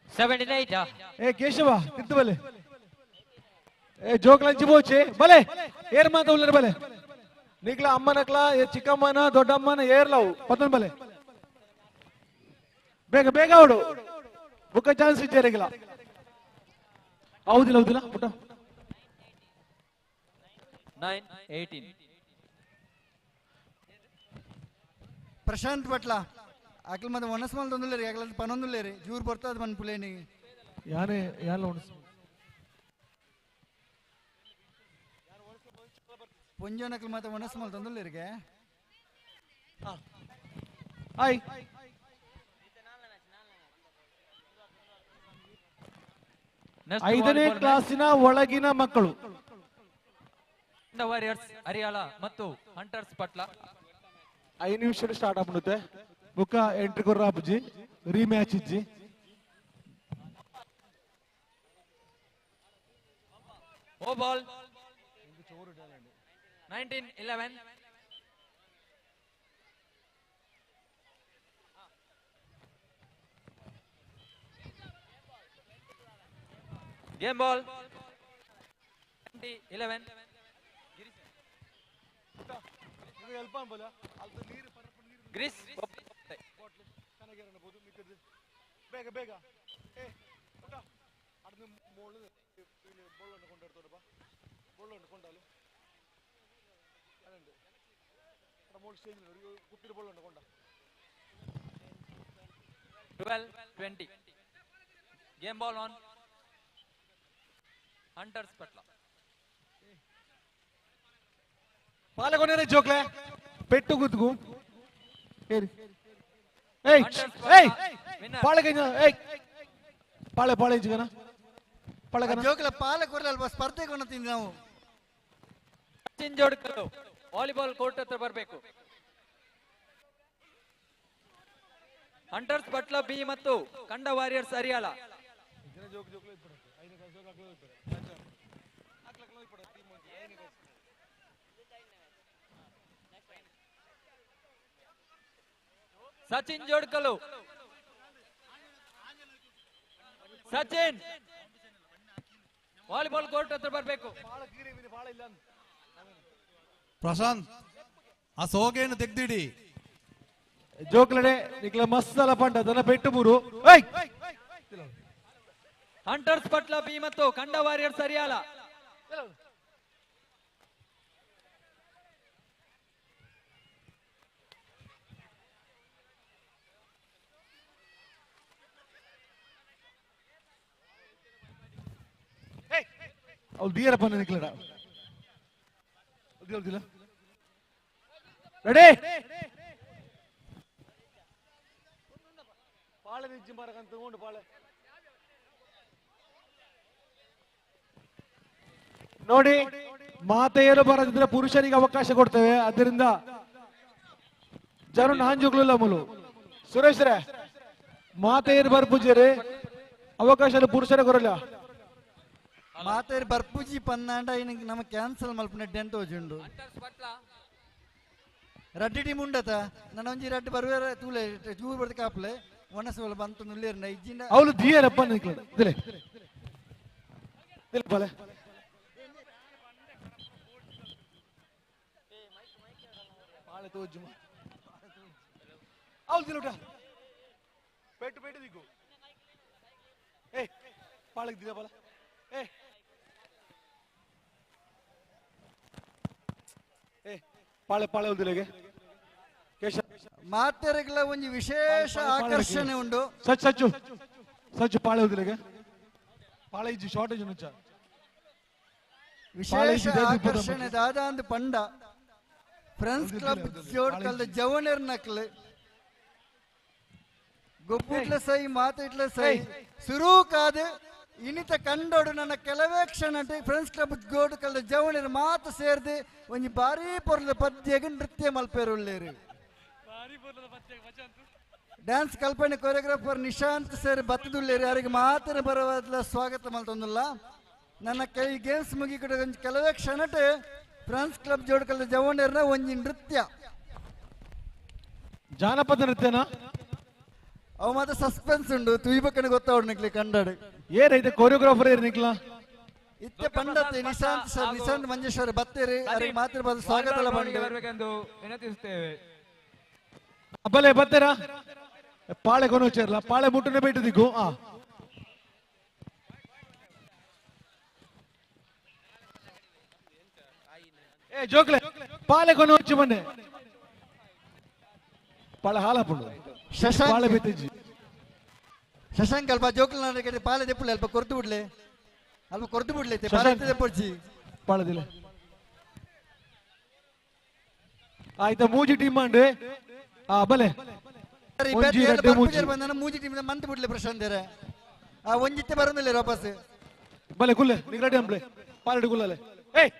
17-8 ಏ ಕೇಶವ ತಿದ್ದು ಬಲೆ ಏ ಜೋಕ್ಲಂಚಿ ಬೋಚೆ ಬಲೆ ಏರ್ ಮಾತ ಉಲ್ಲರೆ ಬಲೆ ನಿಕ್ಲ ಅಮ್ಮನಕ್ಲ ಚಿಕ್ಕಮ್ಮನ ದೊಡ್ಡಮ್ಮನ ಏರ್ಲವು 11 ಬಲೆ ಬೇಗ ಬೇಗ ಅವಡು ಬುಕ್ಕ ಚಾನ್ಸ್ ಇದ್ದೇರೆಗಿಲ್ಲ ಹೌದಿಲ್ಲ ಪುಟ್ಟ 9-18 ಪ್ರಶಾಂತ್ ಭಟ್ಲ ಅಕ್ಲ ಮತ್ತೆ ಒಣಸ್ಮಲ್ ತೊಂದುಲ್ಲೇರಿ ಅಕ್ಲ ಪನೊಂದುಲ್ಲೇರಿ ಜೂರ್ ಬರ್ತದ ಮನ್ ಪುಲೇನಿ ಯಾನೆ ಯಾಲ ಒಣಸ್ ಪುಂಜನಕ್ಲ ಮತ್ತೆ ಒಣಸ್ಮಲ್ ತೊಂದುಲ್ಲೇರಿಗೆ ಹಾಯ್ 5ನೇ ಕ್ಲಾಸಿನ ಒಳಗಿನ ಮಕ್ಕಳು ವಾರಿಯರ್ಸ್ ಹರಿಯಾಳ ಮತ್ತು ಹಂಟರ್ಸ್ ಪಟ್ಲ 5 ನಿಮಿಷ ಸ್ಟಾರ್ಟ್ ಆಗ್ಬಿಡುತ್ತೆ ಬುಕ್ಕ ಎಂಟ್ರಿ ಕೊರ್ರ ಅಪ್ಪಜಿ ರೀಮ್ಯಾಚ್ ಇಜ್ಜಿ ಓ ಬಾಲ್ 19-11 Game ball. 11. Gris. ಬೇಗ ಬೇಗ ಅರ್ಧ ಮೋಳು ಬೋಳನ್ನು ಕೊಂಡೆಡ್ತೋಡಪ್ಪ ಬೋಳನ್ನು ಕೊಂಡಾಲು ಅದಂಡು ಮೋಳು ಸ್ಟೇಜ್ ಕುಟ್ಟಿರ ಬೋಳನ್ನು ಕೊಂಡ 12-20. Game ball on. Hunters Patla. పాలకొనేరే జోక్లే పెట్టు గుద్దుకు ఏయ్ ఏయ్ ఏయ్ ಪಾಳಗನ ಏಯ್ ಪಾಳೆ ಪಾಳೆ ಜಿಗನ ಪಾಳಗನ ಜೋಕಲ ಪಾಲೆ ಕೊರಲ್ಲ ಸ್ಪರ್ಧೆಗೆ ಹೊಣತೀನಿ ನಾವು ಸಚಿನ್ ಜೋಡ್ಕಲ್ಲು ವಾಲಿಬಾಲ್ ಕೋರ್ಟ್ ಹತ್ರ ಬರಬೇಕು. ಹಂಟರ್ಸ್ ಪಟ್ಲ ಬಿ ಮತ್ತು ಕಂಡ ವಾರಿಯರ್ಸ್ ಹರಿಯಾಳ. ಸಚಿನ್ ಜೋಡ್ಕಲ್ಲು ಸಚಿನ್ ವಾಲಿಬಾಲ್ ಕೋರ್ಟ್ ಹತ್ರ ಬರಬೇಕು. ಪ್ರಶಾಂತ್ ಆ ಸೋಗೆಯನ್ನು ತೆಗ್ದಿಡಿ. ಜೋಕ್ಲಡೆ ನಿಕ್ಲ ಮಸ್ಸಲ ಪಂಡ ದನ ಪೆಟ್ಟು ಮೂರು ಏಯ್ ಹಂಟರ್ಸ್ ಪಟ್ಲ ಬಿ ಮತ್ತು ಕಂಡ ವಾರಿಯರ್ಸ್ ಹರಿಯಾಳ. ಅವ್ರು ದಿಯರಪ್ಪ ನಿಕ್ಲಡ ದಿಲ್ಲ ರೆಡಿ ಪಾಳೆ ನಿಜ್ಜಿ ಮಾರಕಂತ ಉಂಡು ಪಾಳೆ ನೋಡಿ ಮಾತೆಯರು ಬರದಿದ್ರೆ ಪುರುಷರಿಗೆ ಅವಕಾಶ ಕೊಡ್ತೇವೆ. ಅದರಿಂದ ಜನ ನಾಂಜುಗ್ಲಿಲ್ಲ ಮುಲು ಸುರೇಶ್ರೇ ಮಾತೆಯರು ಬರ್ಪುಜರಿ ಅವಕಾಶ ಪುರುಷರೇ ಕೊರಲ್ಲ. ಮಾತೇರಿ ಬರ್ಪೂಜಿ ಪನ್ನಾಂಡ ಇನಕ್ಕೆ ನಮ ಕ್ಯಾನ್ಸಲ್ ಮಲ್ಪನ ಡೆಂಟ್ ಹೋಜುಂಡು ರಡ್ಡಿ ಟೀಮ್ ಉಂಡತ ನನ್ನ ಒಂಜಿ ರಡ್ಡಿ ಬರುವೆ ತೂಲೆ ಚೂರು ಬರ್ದ ಕಾಪ್ಲೆ ಒಣಸೋಲ ಬಂತು ನುಲ್ಲೇರ್ನ ಇಜ್ಜಿಂದ ಅವಳು ದಿಯರಪ್ಪ ನಿಕ್ಲಡ ದಿಲೆ ದಿಲೆ ಪಾಳೆ ಪಾಳೆ ತೋಜು ಅವಳು ದಿಲುಟ ಪೆಟ್ಟು ಪೆಟ್ಟು ದಿಕ್ಕು ಏ ಪಾಳೆಗೆ ದಿಲ ಪಾಳೆ ಏ ಪಾಳೆ ಪಾಳೆ ಉಲ್ದಿಲೆಗೆ ಮಾತೆರೆಗಳ ಒಂದು ವಿಶೇಷ ಆಕರ್ಷಣೆ ಉಂಡು. ಸಚ್ಚು ಸಚ್ಚು ಸಚ್ಚು ಪಾಳೆ ಉಲ್ದಿಲೆಗೆ ಪಾಳೆ ಇಜ್ಜಿ ಶಾರ್ಟೇಜ್ ನುಚ್ಚ ವಿಶೇಷ ಆಕರ್ಷಣೆ ದಾದಾಂದು ಪಂಡ ಫ್ರೆಂಡ್ಸ್ ಕ್ಲಬ್ ಜೋಡ್ಕಲ್ದ ಜವಣರ್ ನಕ್ಲೆ ಗೊಬ್ಬುಟ್ಲ ಸೈ ಮಾತಿಟ್ಲ ಸೈ ಸುರೂ ಕಾದು ಇನಿತ ಕಂಡೋಡು ನನ್ನ ಕೆಲವೇ ಕ್ಷಣ ಫ್ರೆಂಡ್ಸ್ ಕ್ಲಬ್ ಗೋಡು ಕಲ್ದ ಜವಣರ ಮಾತು ಸೇರ್ದು ಒಂಜಿ ಬಾರಿ ಪೊರ್ಲ ಪದ್ಯಗೆ ನೃತ್ಯ ಮಲ್ಪೇರುಳ್ಳೇರು. ಡ್ಯಾನ್ಸ್ ಕಲ್ಪನೆ ಕೊರಿಯೋಗ್ರಾಫರ್ ನಿಶಾಂತ್ ಸೇರಿ ಬತ್ತದುಳ್ಳೇರು. ಯಾರಿಗೆ ಮಾತಿನ ಬರವಾದ ಸ್ವಾಗತ ಮಲ್ತೊಂದಿಲ್ಲ. ನನ್ನ ಕೈ ಗೇಮ್ಸ್ ಮುಗಿಕಡೆ ಒಂಜಿ ಕೆಲವೇ ಕ್ಷಣಟೆ ಫ್ರೆಂಡ್ಸ್ ಕ್ಲಬ್ ಜೋಡು ಕಲ್ದ ಜವಣರ್ನ ಒಂಜಿ ನೃತ್ಯ ಜಾನಪದ ನೃತ್ಯನ ಅವು ಮಾತ್ರ ಸಸ್ಪೆನ್ಸ್ ಉಂಡು ತುಯ್ಬಕ್ಕನೆ ಗೊತ್ತಾವಡು ನಿಕ್ಲಿ ಕಂಡಾಡು ಏನೈತೆ ಕೊರಿಯೋಗ್ರಾಫರ್ ಏರ್ ನಿಕ್ಲ ಇತ್ತೆ ಪಂಡತೆ ನಿಶಾಂತ್ ಸರ್ ನಿಶಾಂತ್ ಮಂಜೇಶ್ವರ ಬತ್ತೇರಿ ಅವರಿಗೆ ಮಾತ್ರ ಬಂದು ಸ್ವಾಗತ ಎಲ್ಲ ಬರಬೇಕೆಂದು ವಿನಂತಿಸುತ್ತೇವೆ. ಬಲೆ ಬತ್ತೇರಾ ಪಾಳೆ ಕೊನೋಚರ್ಲ ಪಾಳೆ ಮುಟ್ಟನೆ ಬಿಟ್ಟು ದಿಕ್ಕು ಏ ಜೋಕ್ಲೆ ಪಾಳೆ ಕೊನೋಚು ಮೊನ್ನೆ ಪಾಳೆ ಹಾಲಪುಂಡು ಶಶಾಂಕ್ ಪಾಳೆ ಬಿತ್ತಿಜ್ಜಿ ಶಶಾಂಕ್ ಅಲ್ಪ ಜೋಕ್ಲ ನಾಡಿಗೆ ಪಾಲೆ ದೆಪ್ಪುಲೆ ಅಲ್ಪ ಕೊರ್ತು ಬಿಡ್ಲೆ ಅಲ್ಪ ಕೊರ್ತು ಬಿಡ್ಲೈತೆ ಪಾಲೆ ದೆಪ್ಪೊಡ್ಜಿ ಪಾಳೆ ದಿಲೆ ಆಯ್ತಾ ಮೂಜಿ ಟೀಮ್ ಮಾಡಿ ಬಲೆ ಬಂದ ಮೂಜಿ ಟೀಮ್ ಮಂತ್ ಬಿಡ್ಲೆ ಪ್ರಶಾಂತ್ ಆ ಒಂಜಿತ್ತೆ ಬರೋದಿಲ್ಲ ವಾಪಸ್ ಬಲೆ ಕುಲ್ಲೆ ನಿಗ್ರಡಿ ಅಂಬ್ಲೆ ಪಾಲಡಿ ಕುಲ್ಲಲೆ ಏಯ್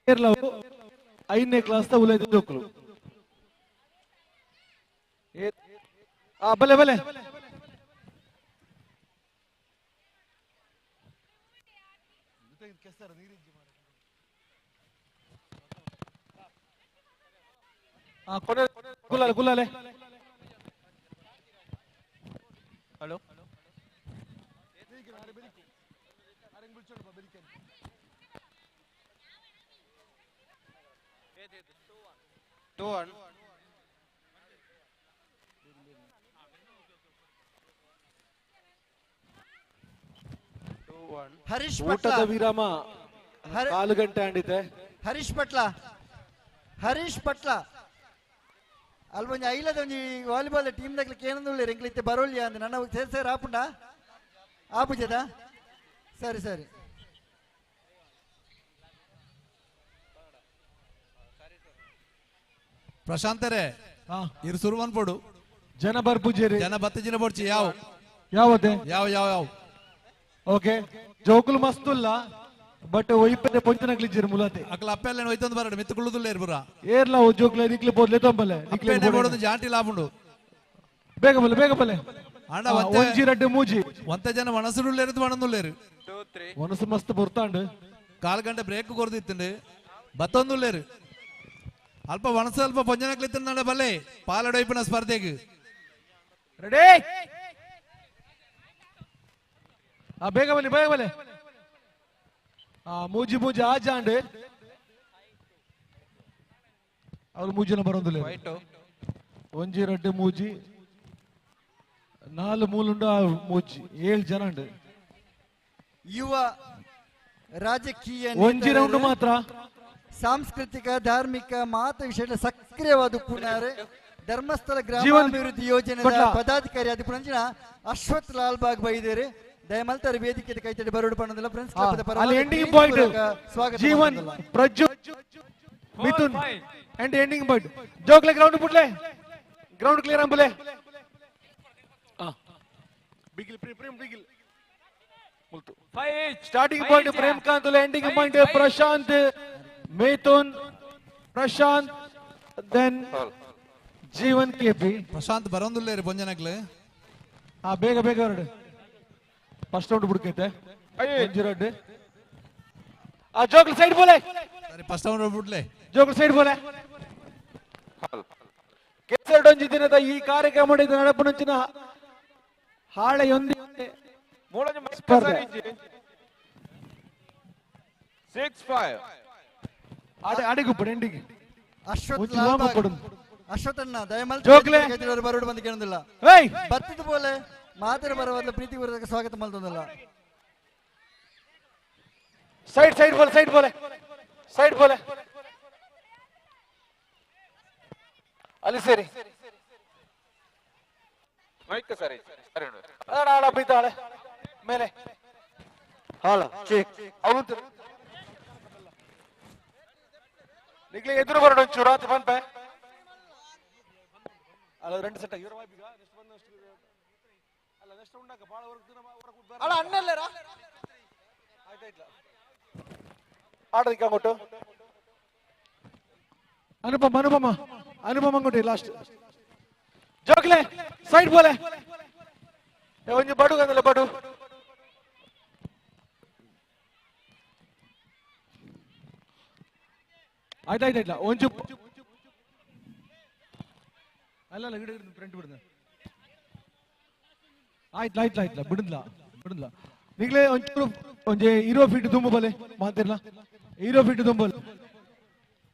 ಏರ್ಲವು 5ನೇ ಕ್ಲಾಸ್ ದ ಉಲೈದ ಜೋಕಲು ಬಲೆ ಬಲೆ ಗುಲ್ಲಾಲೆ ಹಲೋ ಹರೀಶ್ ಊಟದ ಪಟ್ಲ ವಿರಾಮ 4 ಗಂಟೆ ಆಂಡಿತೆ. ಹರೀಶ್ ಪಟ್ಲ ಅಲ್ಬೊಂಜಿ ಐಲದ ಒಂಜಿ ವಾಲಿಬಾಲ್ ಟೀಮ್ ದಾಗ್ಲಿ ಕೇನಂದುಳ್ಳಿ ಎಂಕ್ಲಿತ್ತೆ ಬರೋಳ್ಯ ಅಂದ್ ನನ್ನ ಸೇರ್ ಆಪುಂಡ ಆಪುಜದ ಸರಿ ಪ್ರಶಾಂತರೇ ಇರು ಸುರುವನ್ ಪೋಡು ಜನ ಬರ್ಪುಜೇರಿ ಜನ ಬತ್ತಿಜಿನ ಪೋಡ್ಚಿ ಯಾವ ಯಾವತ್ತೆ ಯಾವ ಓಕೆ ಜೋಕುಲು ಮಸ್ತುಲ್ಲ ಬಟ್ ಒಯ್ಪೆ ಪೊಂಚನಕ್ಲಿಜ್ಜಿರು ಮುಲತೆ ಅಕ್ಲ ಅಪ್ಪೆಲ್ಲ ಒಯ್ತಂದು ಬರಡು ಮಿತ್ತು ಕುಳ್ಳುದುಲ್ಲ ಇರ್ಬುರ ಏರ್ಲ ಜೋಕ್ಲೆ ನಿಕ್ಲಿ ಬೋದ್ಲೆ ತೊಂಬಲೆ ಅಪ್ಪೆನೆ ಬೋಡೊಂದು ಜಾಂಟಿ ಲಾಪುಂಡು ಬೇಗ ಬಲೆ ಅಣ್ಣ ಒಂಜಿ ರಡ್ಡು ಮೂಜಿ ಒಂತೆ ಜನ ಮನಸ್ಸುಡುಲ್ಲೇರು ಮಣಂದುಲ್ಲೇರು ಮನಸ್ಸು ಮಸ್ತ್ ಬುರ್ತಾಂಡು 4 ಗಂಟೆ ಬ್ರೇಕ್ ಕೊರ್ದಿತ್ತುಂಡು ಬತ್ತೊಂದುಲ್ಲೇರು ಅಲ್ಪ ಮನಸ್ಸು ಅಲ್ಪ ಪೊಂಜನಕ್ಲಿತ್ತ ಬಲ್ಲೆ ಪಾಲಡೊಯ್ಪಿನ ಸ್ಪರ್ಧೆಗೆ ರೆಡಿ ಬೇಗ ಬಲೆ ಮೂಜಿ ಆಜಾಂಡ್ ಅವ್ರು ಮೂಜಿನ ಬರೋದಿಲ್ಲ ಒಂಜಿ ರಡ್ಡು ಮೂಜಿ 4 ಮೂಲುಂಡು ಮೂಜಿ 7 ಜನ ಉಂಡು ಯುವ ರಾಜಕೀಯ ಒಂಜಿ ರೌಂಡ್ ಮಾತ್ರ ಸಾಂಸ್ಕೃತಿಕ ಧಾರ್ಮಿಕ ಮಾತ ವಿಷಯ ಸಕ್ರಿಯವಾದ ಪುನರ್ ಧರ್ಮಸ್ಥಳ ಗ್ರಾಮಾಭಿವೃದ್ಧಿ ಯೋಜನೆ ಪದಾಧಿಕಾರಿ ಆದ ಪುನಂಚಿನ ಅಶ್ವಥ್ ಲಾಲ್ ಬಾಗ್ ಬೈದೇರಿ ದಯಮಲ್ತರ ವೇದಿಕೆ ಕೈತಡಿ ಬರೋಡು ಪಣ್ಣದಲ್ಲ ಫ್ರೆಂಡ್ಸ್ ಕ್ಲಬ್ ದ ಅಲ್ಲಿ ending point Jeevan Prajju Mithun and ending point ಜೋಕ್ಲೆ ಗ್ರೌಂಡ್ ಪುಟ್ಲೆ ಗ್ರೌಂಡ್ ಕ್ಲಿಯರ್ ಅಂಬಲೆ ಬಿಗಿಲ್ ಬಿಗಿಲ್ ಮುಲ್ತು starting point Premkanth ending point Prashant Mithun Prashant then Jeevan KP Prashant ಬರೋದಿಲ್ಲ ರೀ ಪೊಂಜನಕ್ಲೆ ಬೇಗ ಹೊರಡು ಫಸ್ಟ್ ರೌಂಡ್ ಬಿಡ್ಕೈತೆ ರಡ್ಡು ಜೋಕ್ಲ ಸೈಡ್ ಬೋಲೆ ಸರಿ ಫಸ್ಟ್ ರೌಂಡ್ ಬಿಡ್ಲೆ ಜೋಕ್ಲ ಸೈಡ್ ಬೋಲೆ ಕೆಸರಡೊಂಜಿ ದಿನದ ಈ ಕಾರ್ಯಕ್ರಮ ನಡಪುನಂಚಿನ ಹಾಳೆಯೊಂದಿಗೆ ಸ್ಪರ್ಧೆ 6-5 ಅಡಿಗುಪ್ಪಡು ಎಂಡಿಗೆ ಅಶ್ವಥಣ್ಣ ಜೋಕ್ಲೆ ಬರೋಡು ಬಂದು ಕೇಳೋದಿಲ್ಲ ಬತ್ತಿದ ಬೋಲೆ ಮಾತರ ಬರವಲ್ಲ ಪ್ರೀತಿ ಬರೋದಕ್ಕೆ ಸ್ವಾಗತ ಮಲ್ತೊಂದಲ್ಲ ಸೈಡ್ ಬೋಲೆ ಅಲ್ಲಿ ಸೇರಿ ಆಳ ಬೀತಾಳೆ ಮೇಲೆ ನಿಗ್ಲಿ ಎದುರು ಬರೋಣ ಒಂಚೂರು ಆತ ಪನ್ಪೆ ಅಲ್ಲ 2 ಸೆಟ್ ಇವ್ರ ವೈಬಿಗ ನೆಕ್ಸ್ಟ್ ಬಂದಷ್ಟು ಅಲ್ಲ ನೆಕ್ಸ್ಟ್ ಉಂಡಾಕ ಬಾಳ ವರ್ಕ್ ಅಲ್ಲ ಅಣ್ಣಲ್ಲೇರಾ ಆಯ್ತಾಯ್ತಲ್ಲ ಆಡೋದಕ್ಕೆ അങ്ങോട്ട് ಅನುಪಮ അങ്ങോട്ട് ಲಾಸ್ಟ್ ಜೋಕ್ಲೆ ಸೈಡ್ ಬೋಲೆ ಒಂಜಿ ಬಡು ಗಂದಲ್ಲ ಬಡು ಆಯ್ತಾಯ್ತಾಯ್ತಲ್ಲ ಒಂಚು ಅಲ್ಲ ಗಿಡ ಫ್ರಂಟ್ ಬಿಡ್ದ ಆಯ್ತಲ್ಲ ಬಿಡಲ್ಲ ನಿಗ್ಲೇ ಒಂಚೂರು ಒಂಜಿ 20 ಫೀಟ್ ದುಂಬು ಬಲೆ ಮಾತಿರ್ಲ 20 ಫೀಟ್ ದುಂಬಲ್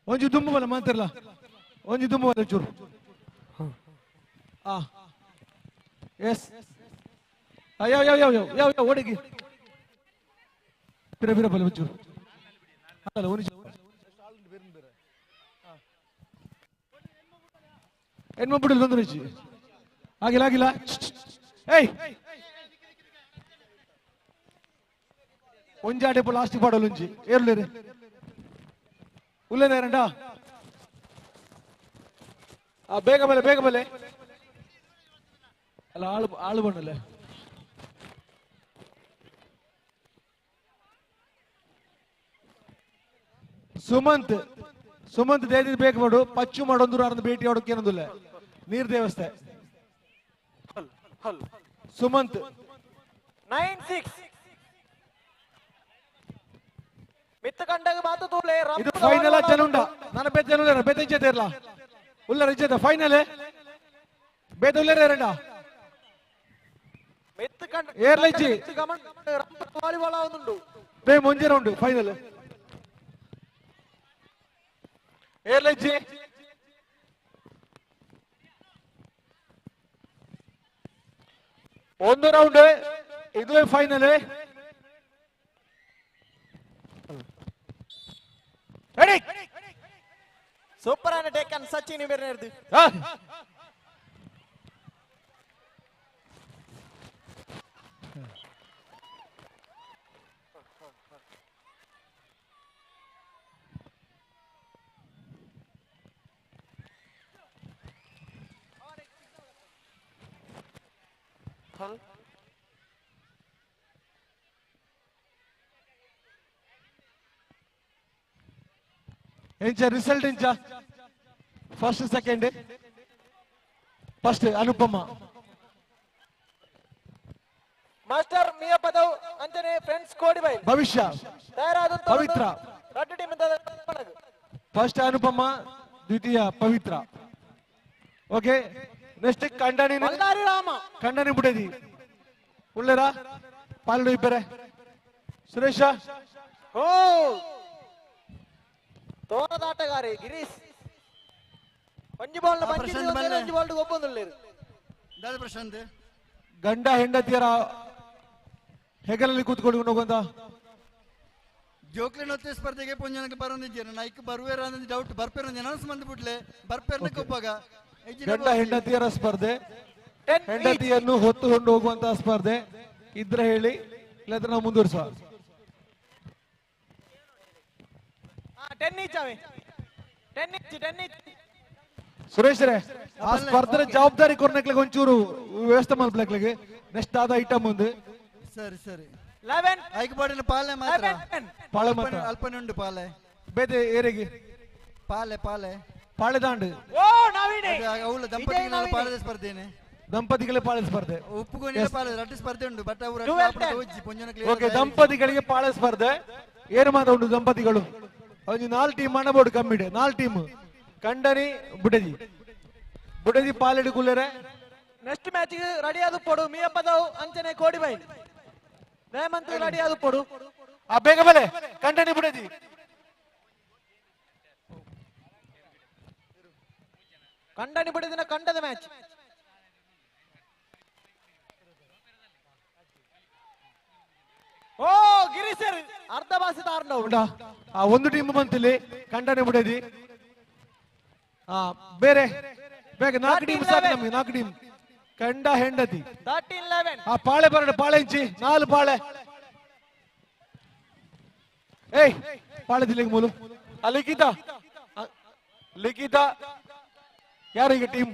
ಒಂಜಿ ದುಂಬು ಬಲೆ ಮಾತಿರ್ಲ ಒಂಜಿ ದುಂಬು ಬಲೆ ಚೂರು ಎಸ್ ಯಾವ ಓಡಿಗೆ ಬಿರ ಬಲೆ ಒಂಚೂರು ಅಲ್ಲ ಹೆಣ್ಮಕ್ಳು ತೊಂದರೆ ಆಗಿಲ್ಲ ಏಯ್ ಒಂಜಾಡೆ ಲಾಸ್ಟ್ ಪಾಡಲು ಒಂಜಿ ಏರ್ಲೇರೆ ಉಲ್ಲೇನೇರಂಡ ಬೇಗ ಬಲೆ ಅಲ್ಲ ಆಳು ಬಣ್ಣಲೆ ಸುಮಂತ್ ದೇದಿ ಬೇಕು ಮಾಡು ಪಚ್ಚು ಮಾಡೋಂದ್ರು ಅರ್ಧ ಭೇಟಿ ಆಡೋಕೆ ಏನಂದಿಲ್ಲ ನೀರ್ ದೇವಸ್ಥೆ ಸುಮಂತ್ 9-6 ಮಿತ್ತ ಕಂಡಾಗ ಮಾತು ತೋಲೆ ಇದು ಫೈನಲ್ ಜನುಂಡ ನನ್ನ ಬೆತ್ತ ಜನುಂಡ ಬೆತ್ತ ಜೇತಿರ್ಲ ಉಲ್ಲರ ಇಜ್ಜದ ಫೈನಲ್ ಬೇದ ಉಲ್ಲರ ಎರಡ ಏರ್ಲೈಜಿ ವಾಲಿಬಾಲ್ ಆവുന്നുണ്ട് ಬೇ ಮುಂಜೆ ರೌಂಡ್ ಫೈನಲ್ ಏರ್ಲೈಜಿ ಒಂದು ರೌಂಡ್ ಇದುವೇ ಫೈನಲ್ ರೆಡಿ ಸೂಪರ್ ಆನ್ ಟೇಕನ್ ಸಚಿನ್ ಇವೆರ್ನೆರ್ದು ಎಂಚ ರಿಸಲ್ಟ್ ಎಂಚ first second first Anupama master Miyapadavu ಅಂಚನೆ ಫ್ರೆಂಡ್ಸ್ ಕೋಡಿ ಬೈ ಭವಿಷ್ಯ ತಯಾರಾದ Pavitra red team first Anupama ದ್ವಿತೀಯ ಪವಿತ್ರ ಓಕೆ ನೆಕ್ಸ್ಟ್ ಕಂಡನಿ ಬಳ್ಳಾರಿ ರಾಮ ಕಂಡನಿ ಬಿಡದಿ ಉಳ್ಳರ ಪಾಲ್ಡು ಇಬ್ಬರೆ ಸುರೇಶ ಓ ತೋರದಾಟಗಾರಿ ಗಿರೀಶ್ ಒಂಜಿ ಬಾಲ್ ಒಂಜಿ ಬಾಲ್ ಒಪ್ಪೊಂದುಳ್ಳೇರು ದಾದ ಪ್ರಶಾಂತ್ ಗಂಡ ಹೆಂಡತಿಯರ ಹೆಗಲಲ್ಲಿ ಕೂತ್ಕೊಂಡು ಹೋಗುವಂತ ಜೋಕ್ಲಿನ ಹೊತ್ತೆ ಸ್ಪರ್ಧೆಗೆ ಪೊಂಜನಕ್ಕೆ ಬರೋದಿದ್ದೇನೆ ನೈಕ್ ಬರುವೇರ ಅನ್ನೋದು ಡೌಟ್ ಬರ್ಪೇರ ಅನೌನ್ಸ್ ಬಂದ್ಬಿಟ್ಲೆ ಬರ್ಪೇರ್ನಕ್ಕೆ ಒಪ್ಪಾಗ ಗಂಡ ಹೆಂಡತಿಯರ ಸ್ಪರ್ಧೆ ಹೆಂಡತಿಯನ್ನು ಹೊತ್ತುಕೊಂಡು ಹೋಗುವಂತಹ ಸ್ಪರ್ಧೆ ಇದ್ರೆ ಹೇಳಿ ಇಲ್ಲದ್ರೆ ನಾವು ಮುಂದುವರಿಸುವ 10 ಈಚ್ ಅವೆ 10 ಈಚ್ ಸುರೇಶ್ ರೇ ಆ ಸ್ಪರ್ಧೆ ಜವಾಬ್ದಾರಿ ಕೊರ್ನಕ್ಲಿಗೆ ಒಂಚೂರು ವ್ಯವಸ್ಥೆ ಮಾಡ್ಲಿಕ್ಕೆ ನೆಕ್ಸ್ಟ್ ಆದ ಐಟಮ್ ಒಂದು ಸರಿ ಸರಿ 11 ಐಕ್ ಬಾಡಿನ ಪಾಲೆ ಮಾತ್ರ ಪಾಳೆ ಮಾತ್ರ ಅಲ್ಪನೆ ಉಂಟು ಪಾಲೆ ಬೇದೆ ಏರಿಗೆ ಪಾಲೆ ಪಾಲೆ ಪಾಳೆ ದಾಂಡು ಓ ನವೀನೆ ಅವಳ ದಂಪತಿಗಳ ಪಾಳೆ ಸ್ಪರ್ಧೆನೆ ದಂಪತಿಗಳ ಪಾಳೆ ಸ್ಪರ್ಧೆ ಉಪ್ಪುಗೋಣಿನ ಪಾಳೆ ರಟ್ಟು ಸ್ಪರ್ಧೆ ಉಂಟು ಬಟ್ ಅವರು ಓಕೆ ದಂಪತಿಗಳಿಗೆ ಪಾಳೆ ಸ್ಪರ್ಧೆ ಏನು ಮಾತ್ರ ಉಂಟು ದಂಪತಿಗಳು ಒಂದು 4 ಟೀಮ್ ಮಾಡಬಹುದು ಕಮ್ಮಿಡೆ 4 ಟೀಮ್ ಕಂಡನಿ ಬುಡದಿ ಪಾಲೆಡು ಕುಲ್ಲರೆ ನೆಕ್ಸ್ಟ್ ಮ್ಯಾಚ್ ರೆಡಿ ಆದು ಪಡು ಮಿಯ ಪದವು ಅಂಚನೆ ಕೋಡಿ ಬೈ ನೇಮಂತ್ ರೆಡಿ ಆದು ಪಡು ಆ ಬೇಗ ಬಲೆ ಕಂಡನಿ ಬುಡದಿ ಕಂಡನಿ ಬುಡದಿನ ಕಂಡದ ಮ್ಯಾಚ್ ಓ ಗಿರೀಶರ್ ಅರ್ಧ ಬಾಸಿದ ಆರ್ನೌಟ್ ಆ ಒಂದು ಟೀಮ್ ಬಂತಿಲ್ಲಿ ಕಂಡನಿ ಬುಡದಿ ಬೇರೆ ಬೇಗ 4 ಟೀಮ್ ಸಾಕು ನಮಗೆ 4 ಟೀಮ್ ಕಂಡ ಹೆಂಡತಿ 13-11 ಆ ಪಾಳೆ ಬರಡು ಪಾಳೆ ಇಂಚಿ 4 ಪಾಳೆ ಏಯ್ ಪಾಳೆ ದಿಲ್ಲಿಗೆ ಮೂಲು ಆ ಲಿಖಿತ ಯಾರಿಗೆ ಟೀಮ್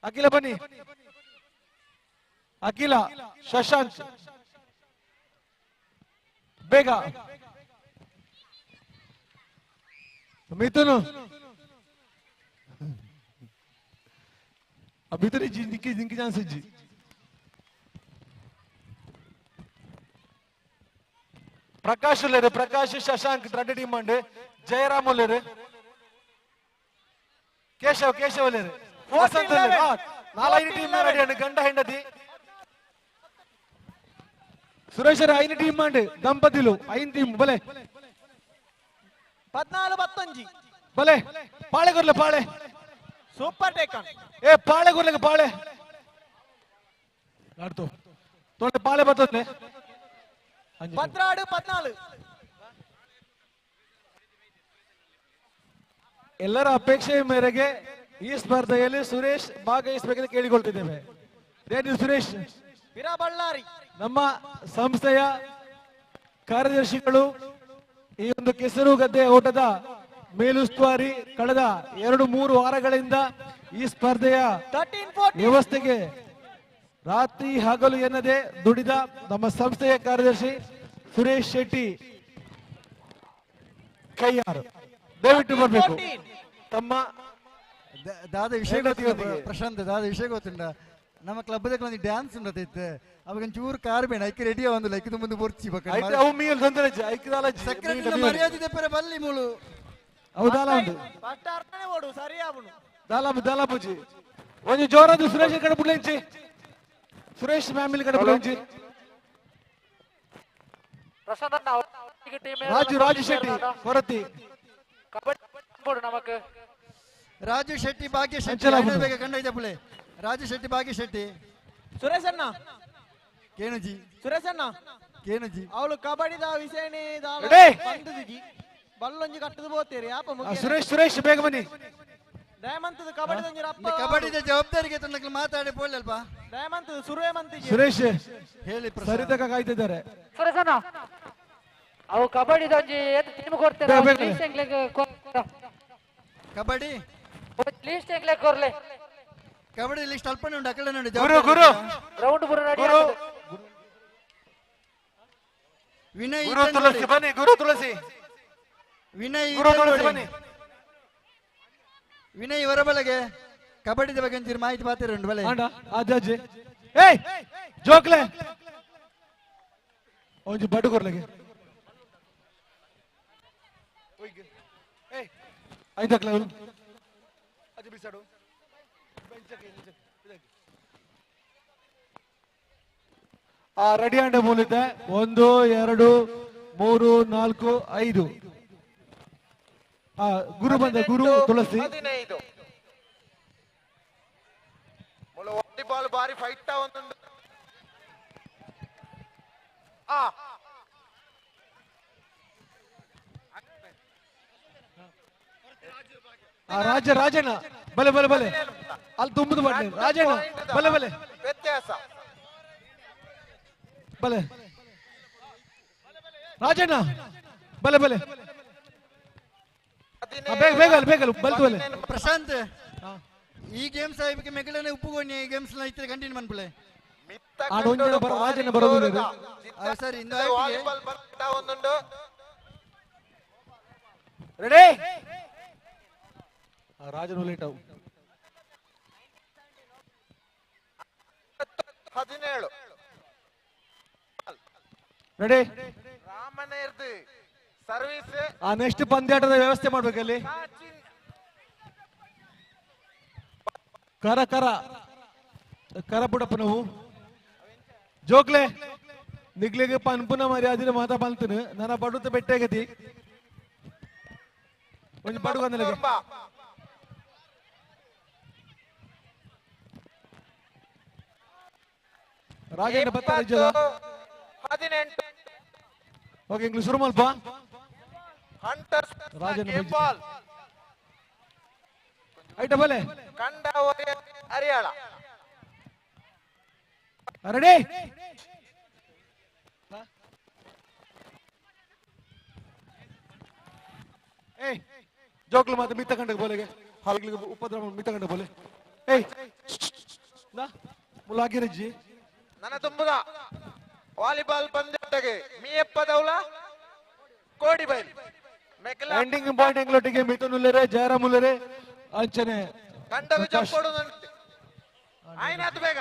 ಅಖಿಲ ಬನ್ನಿ ಅಖಿಲ ಶಶಾಂಕ್ ಬೇಗ ಮಿಥುನ್ ಮಿಥುನ್ ಜಿಂಕಿ ಚಾನ್ಸ್ ಇಜ್ಜಿ ಪ್ರಕಾಶ್ ಉಳ್ಳೇರು Prakash Shashank red team and Jayaram ಉಳ್ಳೇರು ಕೇಶವ್ ಉಳ್ಳೇರು ವಸಂತ್ ಉಳ್ಳೇರು 4 ಟೀಮ್ ರೆಡಿ ಅಂಡ್ ಗಂಡ ಹೆಂಡತಿ ಸುರೇಶ್ 5 ಟೀಮ್ ಅಂಡ್ ದಂಪತಿಲು 5 ಟೀಮ್ ಬಲೆ 14-15 ಬಲೆ ಪಾಳೆ ಕೊರ್ಲೆ ಪಾಳೆ ಸೂಪರ್ ಟೇಕನ್ ಏ ಪಾಳೆ ಕೊರ್ಲೆ ಪಾಳೆ ಆಡ್ತು ತೋಟೆ ಪಾಳೆ ಬರ್ತದೆ 14 ಎಲ್ಲರ ಅಪೇಕ್ಷೆಯ ಮೇರೆಗೆ ಈ ಸ್ಪರ್ಧೆಯಲ್ಲಿ ಸುರೇಶ್ ಭಾಗವಹಿಸಬೇಕೆಂದು ಕೇಳಿಕೊಳ್ತಿದ್ದೇವೆ ಸುರೇಶ್ ಬಳ್ಳಾರಿ ನಮ್ಮ ಸಂಸ್ಥೆಯ ಕಾರ್ಯದರ್ಶಿಗಳು ಈ ಒಂದು ಕೆಸರು ಗದ್ದೆ ಓಟದ ಮೇಲುಸ್ತುವಾರಿ ಕಳೆದ 2-3 ವಾರಗಳಿಂದ ಈ ಸ್ಪರ್ಧೆಯ ವ್ಯವಸ್ಥೆಗೆ ರಾತ್ರಿ ಹಗಲು ಎನ್ನದೆ ದುಡಿದ ನಮ್ಮ ಸಂಸ್ಥೆಯ ಕಾರ್ಯದರ್ಶಿ ಸುರೇಶ್ ಶೆಟ್ಟಿ ಕೈಯಾರು ದಯವಿಟ್ಟು ಬರಬೇಕು ತಮ್ಮ ದಾದ ವಿಷಯ ಗೊತ್ತಿಲ್ಲ ಪ್ರಶಾಂತ್ ದಾದ ವಿಷಯ ಗೊತ್ತಿಲ್ಲ ನಮ್ಮ ಕ್ಲಬ್ ಒಂದು ಡ್ಯಾನ್ಸ್ ಉಂಟೈತೆ ಅವಾಗ ಒಂಚೂರು ಕಾರ್ ಬೇಡ ಐಕೆ ರೆಡಿ ಒಂದು ಲೈಕ್ ಮುಂದೆ ಬರ್ಚಿ ಮರ್ಯಾದೆ ಬಲ್ಲಿ ಮೂಳು ಅವು ದಾಲ ಉಂಟು ಫಸ್ಟ್ ಅರ್ಧನೇ ಓಡು ಸರಿ ಅವನು ದಾಲ ಪೂಜಿ ಒಂದು ಜೋರಾದ ಸುರೇಶ್ ಕಡೆ ಬಿಡ್ಲೆಂಚಿ ಸುರೇಶ್ ಫ್ಯಾಮಿಲಿ ಕಡೆ ಬಿಡ್ಲೆಂಚಿ ರಾಜು ಶೆಟ್ಟಿ ಹೊರತಿ ನಮಕ್ ರಾಜು ಶೆಟ್ಟಿ ಭಾಗ್ಯ ಶೆಟ್ಟಿ ಬೇಗ ಕಂಡ ಪುಳೆ ರಾಜು ಶೆಟ್ಟಿ ಭಾಗ್ಯ ಶೆಟ್ಟಿ ಸುರೇಶ್ ಅಣ್ಣ ಕೇನುಜಿ ಸುರೇಶ್ ಅಣ್ಣ ಕೇನುಜಿ ಅವಳು ಕಬಡ್ಡಿದ ವಿಷಯನೇ ಬಂದದಿಗಿ ಬಲ್ಲೊಂಜಿ ಕಟ್ಟದು ಬೋತೇರಿ ಯಾಪ ಸುರೇಶ್ ಬೇಗ ಬನ್ನಿ ದಯಮಂತದ ಕಬಡ್ಡಿ ಕಬಡ್ಡಿದ ಜವಾಬ್ದಾರಿಗೆ ತಂದಕ್ಕೆ ಮಾತಾಡಿ ಪೋಳಲ್ಪ ದಯಮಂತದ ಸುರೇಮಂತಿಗೆ ಸುರೇಶ್ ಹೇಳಿ ಸರಿತಕ ಕಾಯ್ತಿದ್ದಾರೆ ಸುರೇಶಣ್ಣ ಅವು ಕಬಡ್ಡಿದ ಒಂಜಿ ಟೀಮ್ ಕೊಡ್ತಾರೆ ಕಬಡ್ಡಿ ಲೀಸ್ಟ್ ಎಂಗ್ಲೆ ಕೊರ್ಲೆ ಕಬಡ್ಡಿ ಲಿಸ್ಟ್ ಅಲ್ಪನೇ ಉಂಟು ಅಕಡೆ ನೋಡಿ ಗುರು ರೌಂಡ್ ಬುರು ರೆಡಿ ವಿನಯ್ ತುಳಸಿ ಬನ್ನಿ ಗುರು ತುಳಸಿ ವಿನಯ್ ಬನ್ನಿ ವಿನಯ್ ಹೊರಬಲಗೆ ಕಬಡ್ಡಿದ ಬಗ್ಗೆ ಒಂಚೂರು ಮಾಹಿತಿ ಪಾತ್ರ ಉಂಟು ಬಲೆ ಅಜ್ಜಿ ಏಯ್ ಜೋಕ್ಲೆ ಒಂಜಿ ಬಡ್ಡು ಕೊರ್ಲೆಗೆ ಐದಕ್ಲೆ ಅಜ್ಜಿ ಬಿಸಾಡು ರೆಡಿ ಅಂಡೆ ಮೂಲಿದೆ 1 2 3 4 5 ಗುರು ಬಂದ ಗುರು ತುಳಸಿ 15 ವಾಲಿಬಾಲ್ ಬಾರಿ ಫೈಟ್ ಒಂದೊಂದು ರಾಜಣ್ಣ ಬಲೆ ಅಲ್ಲಿ ತುಂಬುದು ಬಡ್ಲಿ ರಾಜಣ್ಣ ಬಲೆ ವ್ಯತ್ಯಾಸ ಬಲೆ ರಾಜಣ್ಣ ಬಲೆ ಬೇಗ ಬಲ್ತು ಬಲೆ ಪ್ರಶಾಂತ್ ಈ ಗೇಮ್ಸ್ ಆಯ್ಕೆ ಮೆಗಳನೆ ಉಪ್ಪುಗೋಣಿ ಈ ಗೇಮ್ಸ್ ಐತೆ ಕಂಟಿನ್ಯೂ ಮನ್ಪಲೆ ರಾಜಣ್ಣ ಬರೋದು ಸರಿ ಇಂದು ವಾಲಿಬಾಲ್ ಬರ್ತಾ ಒಂದುಂಡು ರೆಡಿ ರಾಜನ್ ಲೇಟ್ ಅವು 17 ರೆಡಿ ರಾಮನೇರ್ದು ಸರ್ವಿಸ್ ನೆಕ್ಸ್ಟ್ ಪಂದ್ಯಾಟದ ವ್ಯವಸ್ಥೆ ಮಾಡ್ಬೇಕಲ್ಲಿ ಕರ ಬಿಡಪ್ಪ ನಾವು ಜೋಕ್ಲೆ ನಿಗ್ಲಿಗೆ ಪನ್ಪುನ ಮರ್ಯಾದಿನ ಮಾತಾ ಬಂತನು ನನ್ನ ಬಡುತ್ತ ಬೆಟ್ಟಾಗತಿ ಒಂದು ಬಡುಗ ನನಗೆ ರಾಜೇಂದ್ರ ಬರ್ತಾರೆ 18 ಓಕೆ ಇಂಗ್ಲಿಷ್ ಶುರು ಮಲ್ಪ ಹಂಟರ್ಸ್ ರಾಜೇಂದ್ರ ಬಾಲ್ ಐಟ ಬಲೆ ಕಂಡ ಹರಿಯಾಳ ರೆಡಿ ಏಯ್ ಜೋಕ್ಲು ಮಾತ್ರ ಮಿತ್ತ ಕಂಡಕ್ಕೆ ಬೋಲೆಗೆ ಹಾಗೆ ಉಪದ್ರವ ಮಿತ್ತ ಕಂಡ ಬೋಲೆ ಏಯ್ ನಾ ಮುಲಾಗಿರಜ್ಜಿ ನನ್ನ ತುಂಬುದ ವಾಲಿಬಾಲ್ ಪಂದ್ಯಕ್ಕೆ ಮೀಯಪ್ಪದವಳ ಕೋಡಿ ಬೈಲ್ ಎಂಡಿಂಗ್ ಪಾಯಿಂಟ್ ಎಂಗ್ಲೊಟ್ಟಿಗೆ ಮಿಥುನ್ ಉಲ್ಲರೆ ಜಯರಾಮ್ ಉಲ್ಲರೆ ಅಂಚನೆ ಕಂಡಗ ಜಂಪೋಡು ಆಯ್ನಾತ್ ಬೇಗ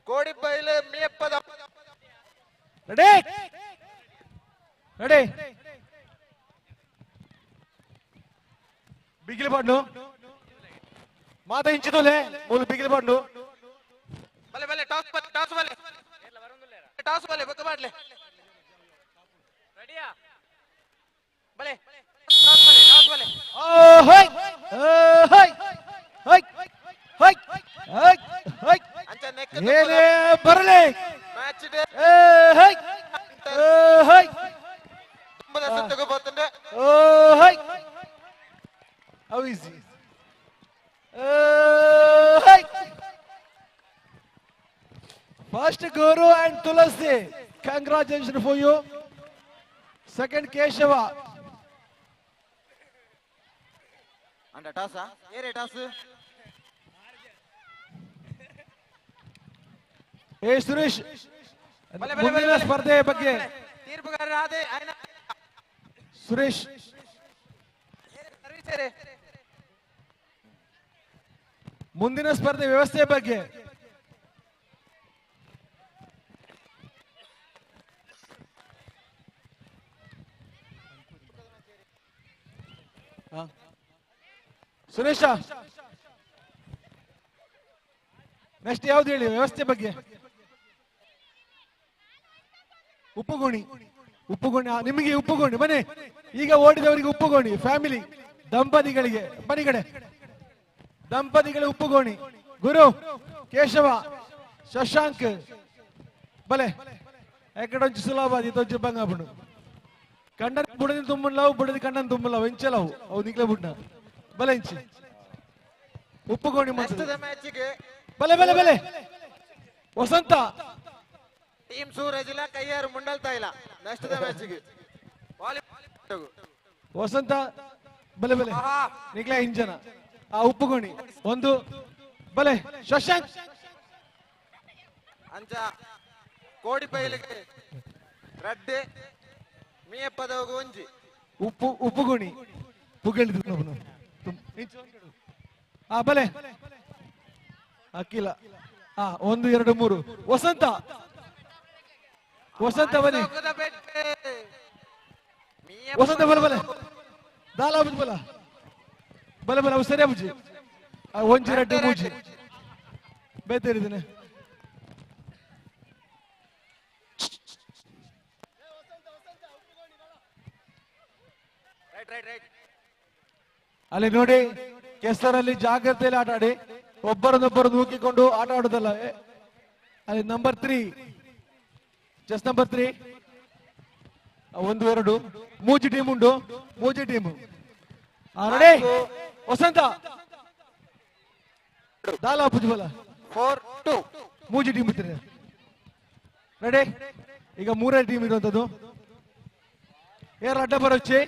ಕೋಡಿ ಬೈಲ್ ಮೀಯಪ್ಪದ ರೆಡಿ ಬಿಗಿಲಿ ಪಡ್ಡು ಮಾತಾ ಇಂಚಿದೋಲೆ ಮೂಲ ಬಿಗಿಲಿ ಪಡ್ಡು ಬಲೆ ಟಾಸ್ ಬಲೆ ಬಕ ಮಾಡ್ಲೆ ರೆಡಿಯಾ ಬಲೆ ಟಾಸ್ ಬಲೆ ಹೋಯ್ ಅಂಚ ನೆಕ್ ಏನೇ ಬರಲಿ ಮ್ಯಾಚ್ ಡೇ ತುಂಬದ ಸುತ್ತಗೆ ಹೋಗ್ತಂಡೆ How easy? First Guru and Tulasi. Congratulations for you. Second Keshava. ಅಂಡ ಟಾಸಾ ಏರೇ ಟಾಸ್ ಸುರೇಶ್ ಮುಂದಿನ ಸ್ಪರ್ಧೆ ಬಗ್ಗೆ ತೀರ್ಪುಗಾರರಾದೆ ಸುರೇಶ್ ಮುಂದಿನ ಸ್ಪರ್ಧೆ ವ್ಯವಸ್ಥೆ ಬಗ್ಗೆ ಸುರೇಶ ನೆಕ್ಸ್ಟ್ ಯಾವ್ದು ಹೇಳಿ ವ್ಯವಸ್ಥೆ ಬಗ್ಗೆ. ಉಪ್ಪುಗೋಣಿ ನಿಮಗೆ ಉಪ್ಪುಗೋಣಿ ಬನ್ನಿ. ಈಗ ಓಡಿದವರಿಗೆ ಉಪ್ಪುಗೋಣಿ. ಫ್ಯಾಮಿಲಿ ದಂಪತಿಗಳಿಗೆ ಬನ್ನಿ ಕಡೆ. ದಂಪತಿಗಳಿಗೆ ಉಪ್ಪುಗೋಣಿ. ಗುರು ಕೇಶವ ಶಶಾಂಕ್ ಬಲೆ ಎಕಡೊಂಚು ಸುಲಭ ಇದೊಂಚು ಬಂಗಾಪುಡು ಕಂಡ ಬುಡದಿ ತುಂಬಲಾವು ಬುಡದಿ ಕಂಡನ್ ತುಂಬಲಾವು ಎಂಚಲಾವು ಅವು ನಿಕ್ಲೆ ಬುಡ್ನ ಬಲೆ ಇಂಚಿ ಉಪ್ಪುಗೋಣಿ ಬಲೆ ಬಲೆ ಬಲೆ ವಸಂತ ಟೀಮ್ ಸೂರಜ್ ಇಲ್ಲ ಕೈಯಾರು ಮುಂಡಲ್ತಾ ಇಲ್ಲ. ನೆಕ್ಸ್ಟ್ ಮ್ಯಾಚ್ಗೆ ವಸಂತ ಬಲೆ ಬಲೆ ನಿಕ್ಲೆ ಇಂಜನ ಆ ಉಪ್ಪುಗೋಣಿ ಒಂದು ಬಲೆ ಶಶಾಂಕ್ ಅಂಚ ಕೋಡಿ ಪೈಲಿಗೆ ರಡ್ಡೆ ಮೀಯಪ್ಪದವಗ ಒಂಜಿ ಉಪ್ಪುಗೋಣಿ ಪುಗಳಿದ್ರು ಆ ಬಲೆ ಅಕ್ಕಿಲ 1 2 3 ವಸಂತ ಬನ್ನಿ ವಸಂತ ಬಲೆ ಬಲೆ ದಾಲ ಬಲ ಬಲೆ ಬಲೆ ಅವು ಸರಿಯಾ ಬುಜಿ ಒಂಜಿ ರಡ್ಡೆ ಮೂಜಿ ಬೇತೇರಿದ್ದೇನೆ. ಅಲ್ಲಿ ನೋಡಿ ಕೆಸರಲ್ಲಿ ಜಾಗ್ರತೆಯಲ್ಲಿ ಆಟ ಆಡಿ ಒಬ್ಬರನ್ನೊಬ್ಬರು ನೂಕಿಕೊಂಡು ಆಟ ಆಡುದಲ್ಲ. ಅಲ್ಲಿ ನಂಬರ್ 3 ಜಸ್ಟ್ ನಂಬರ್ 3 1 2 ಮೂಜಿ ಟೀಮ್ ಉಂಟು. ಮೂಜಿ ಟೀಮ್ ರೆಡಿ ವಸಂತ ದಾಲ ಪುಜ್ಬಲ 4-2 ಮೂಜಿ ಟೀಮ್ ಇರ್ತಾರೆ ರೆಡಿ. ಈಗ 3 ಟೀಮ್ ಇರುವಂತದ್ದು ಯಾರು ಅಡ್ಡ ಬರೋಚ್ಚಿ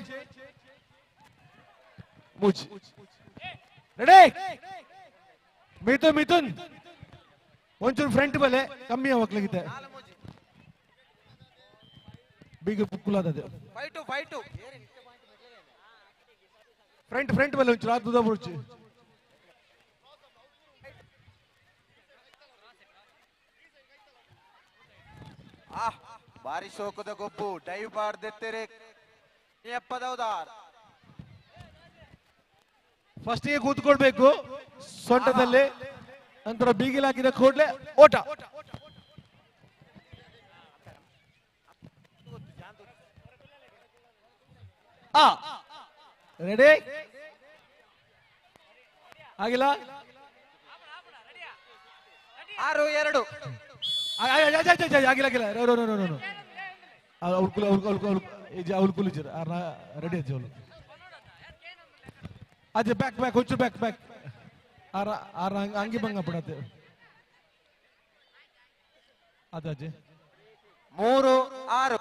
ಮೂಜಿ ರೆಡಿ. ಮಿಥುನ್ ಒಂಚೂರು ಫ್ರಂಟ್ ಬಲೆ ಕಮ್ಮಿ ಹೋಗ್ಲಿಕ್ಕೆ ಬೀಗ ಕುಲಾದದೆ ಫ್ರಂಟ್ ಬಲೆ ಒಂಚೂರು ಆದ ಬರುಚಿ ಬಾರಿ ಶೋಕದ ಗೊಬ್ಬು ಡೈವ್ ಮಾಡ್ದೆತ್ತರೆ ಎಪ್ಪದೌದಾರ್. ಫಸ್ಟ್ ಗೆ ಕೂತ್ಕೊಳ್ಬೇಕು ಸೊಂಟದಲ್ಲಿ, ನಂತರ ಬೀಗಿಲ್ ಹಾಕಿದ ಕೂಡಲೇ ಓಟ. ರೆಡಿ ಆಗಿಲ್ಲ 6-2 ಆಗಿಲ್ಲ ರೆಡಿ ಅದೇ ಬ್ಯಾಕ್ ಹುಚ್ಚು ಬ್ಯಾಕ್ ಹಂಗೆ ಬಂಗ ಬಿಡತ್ತೆ ಅದೇ 3-6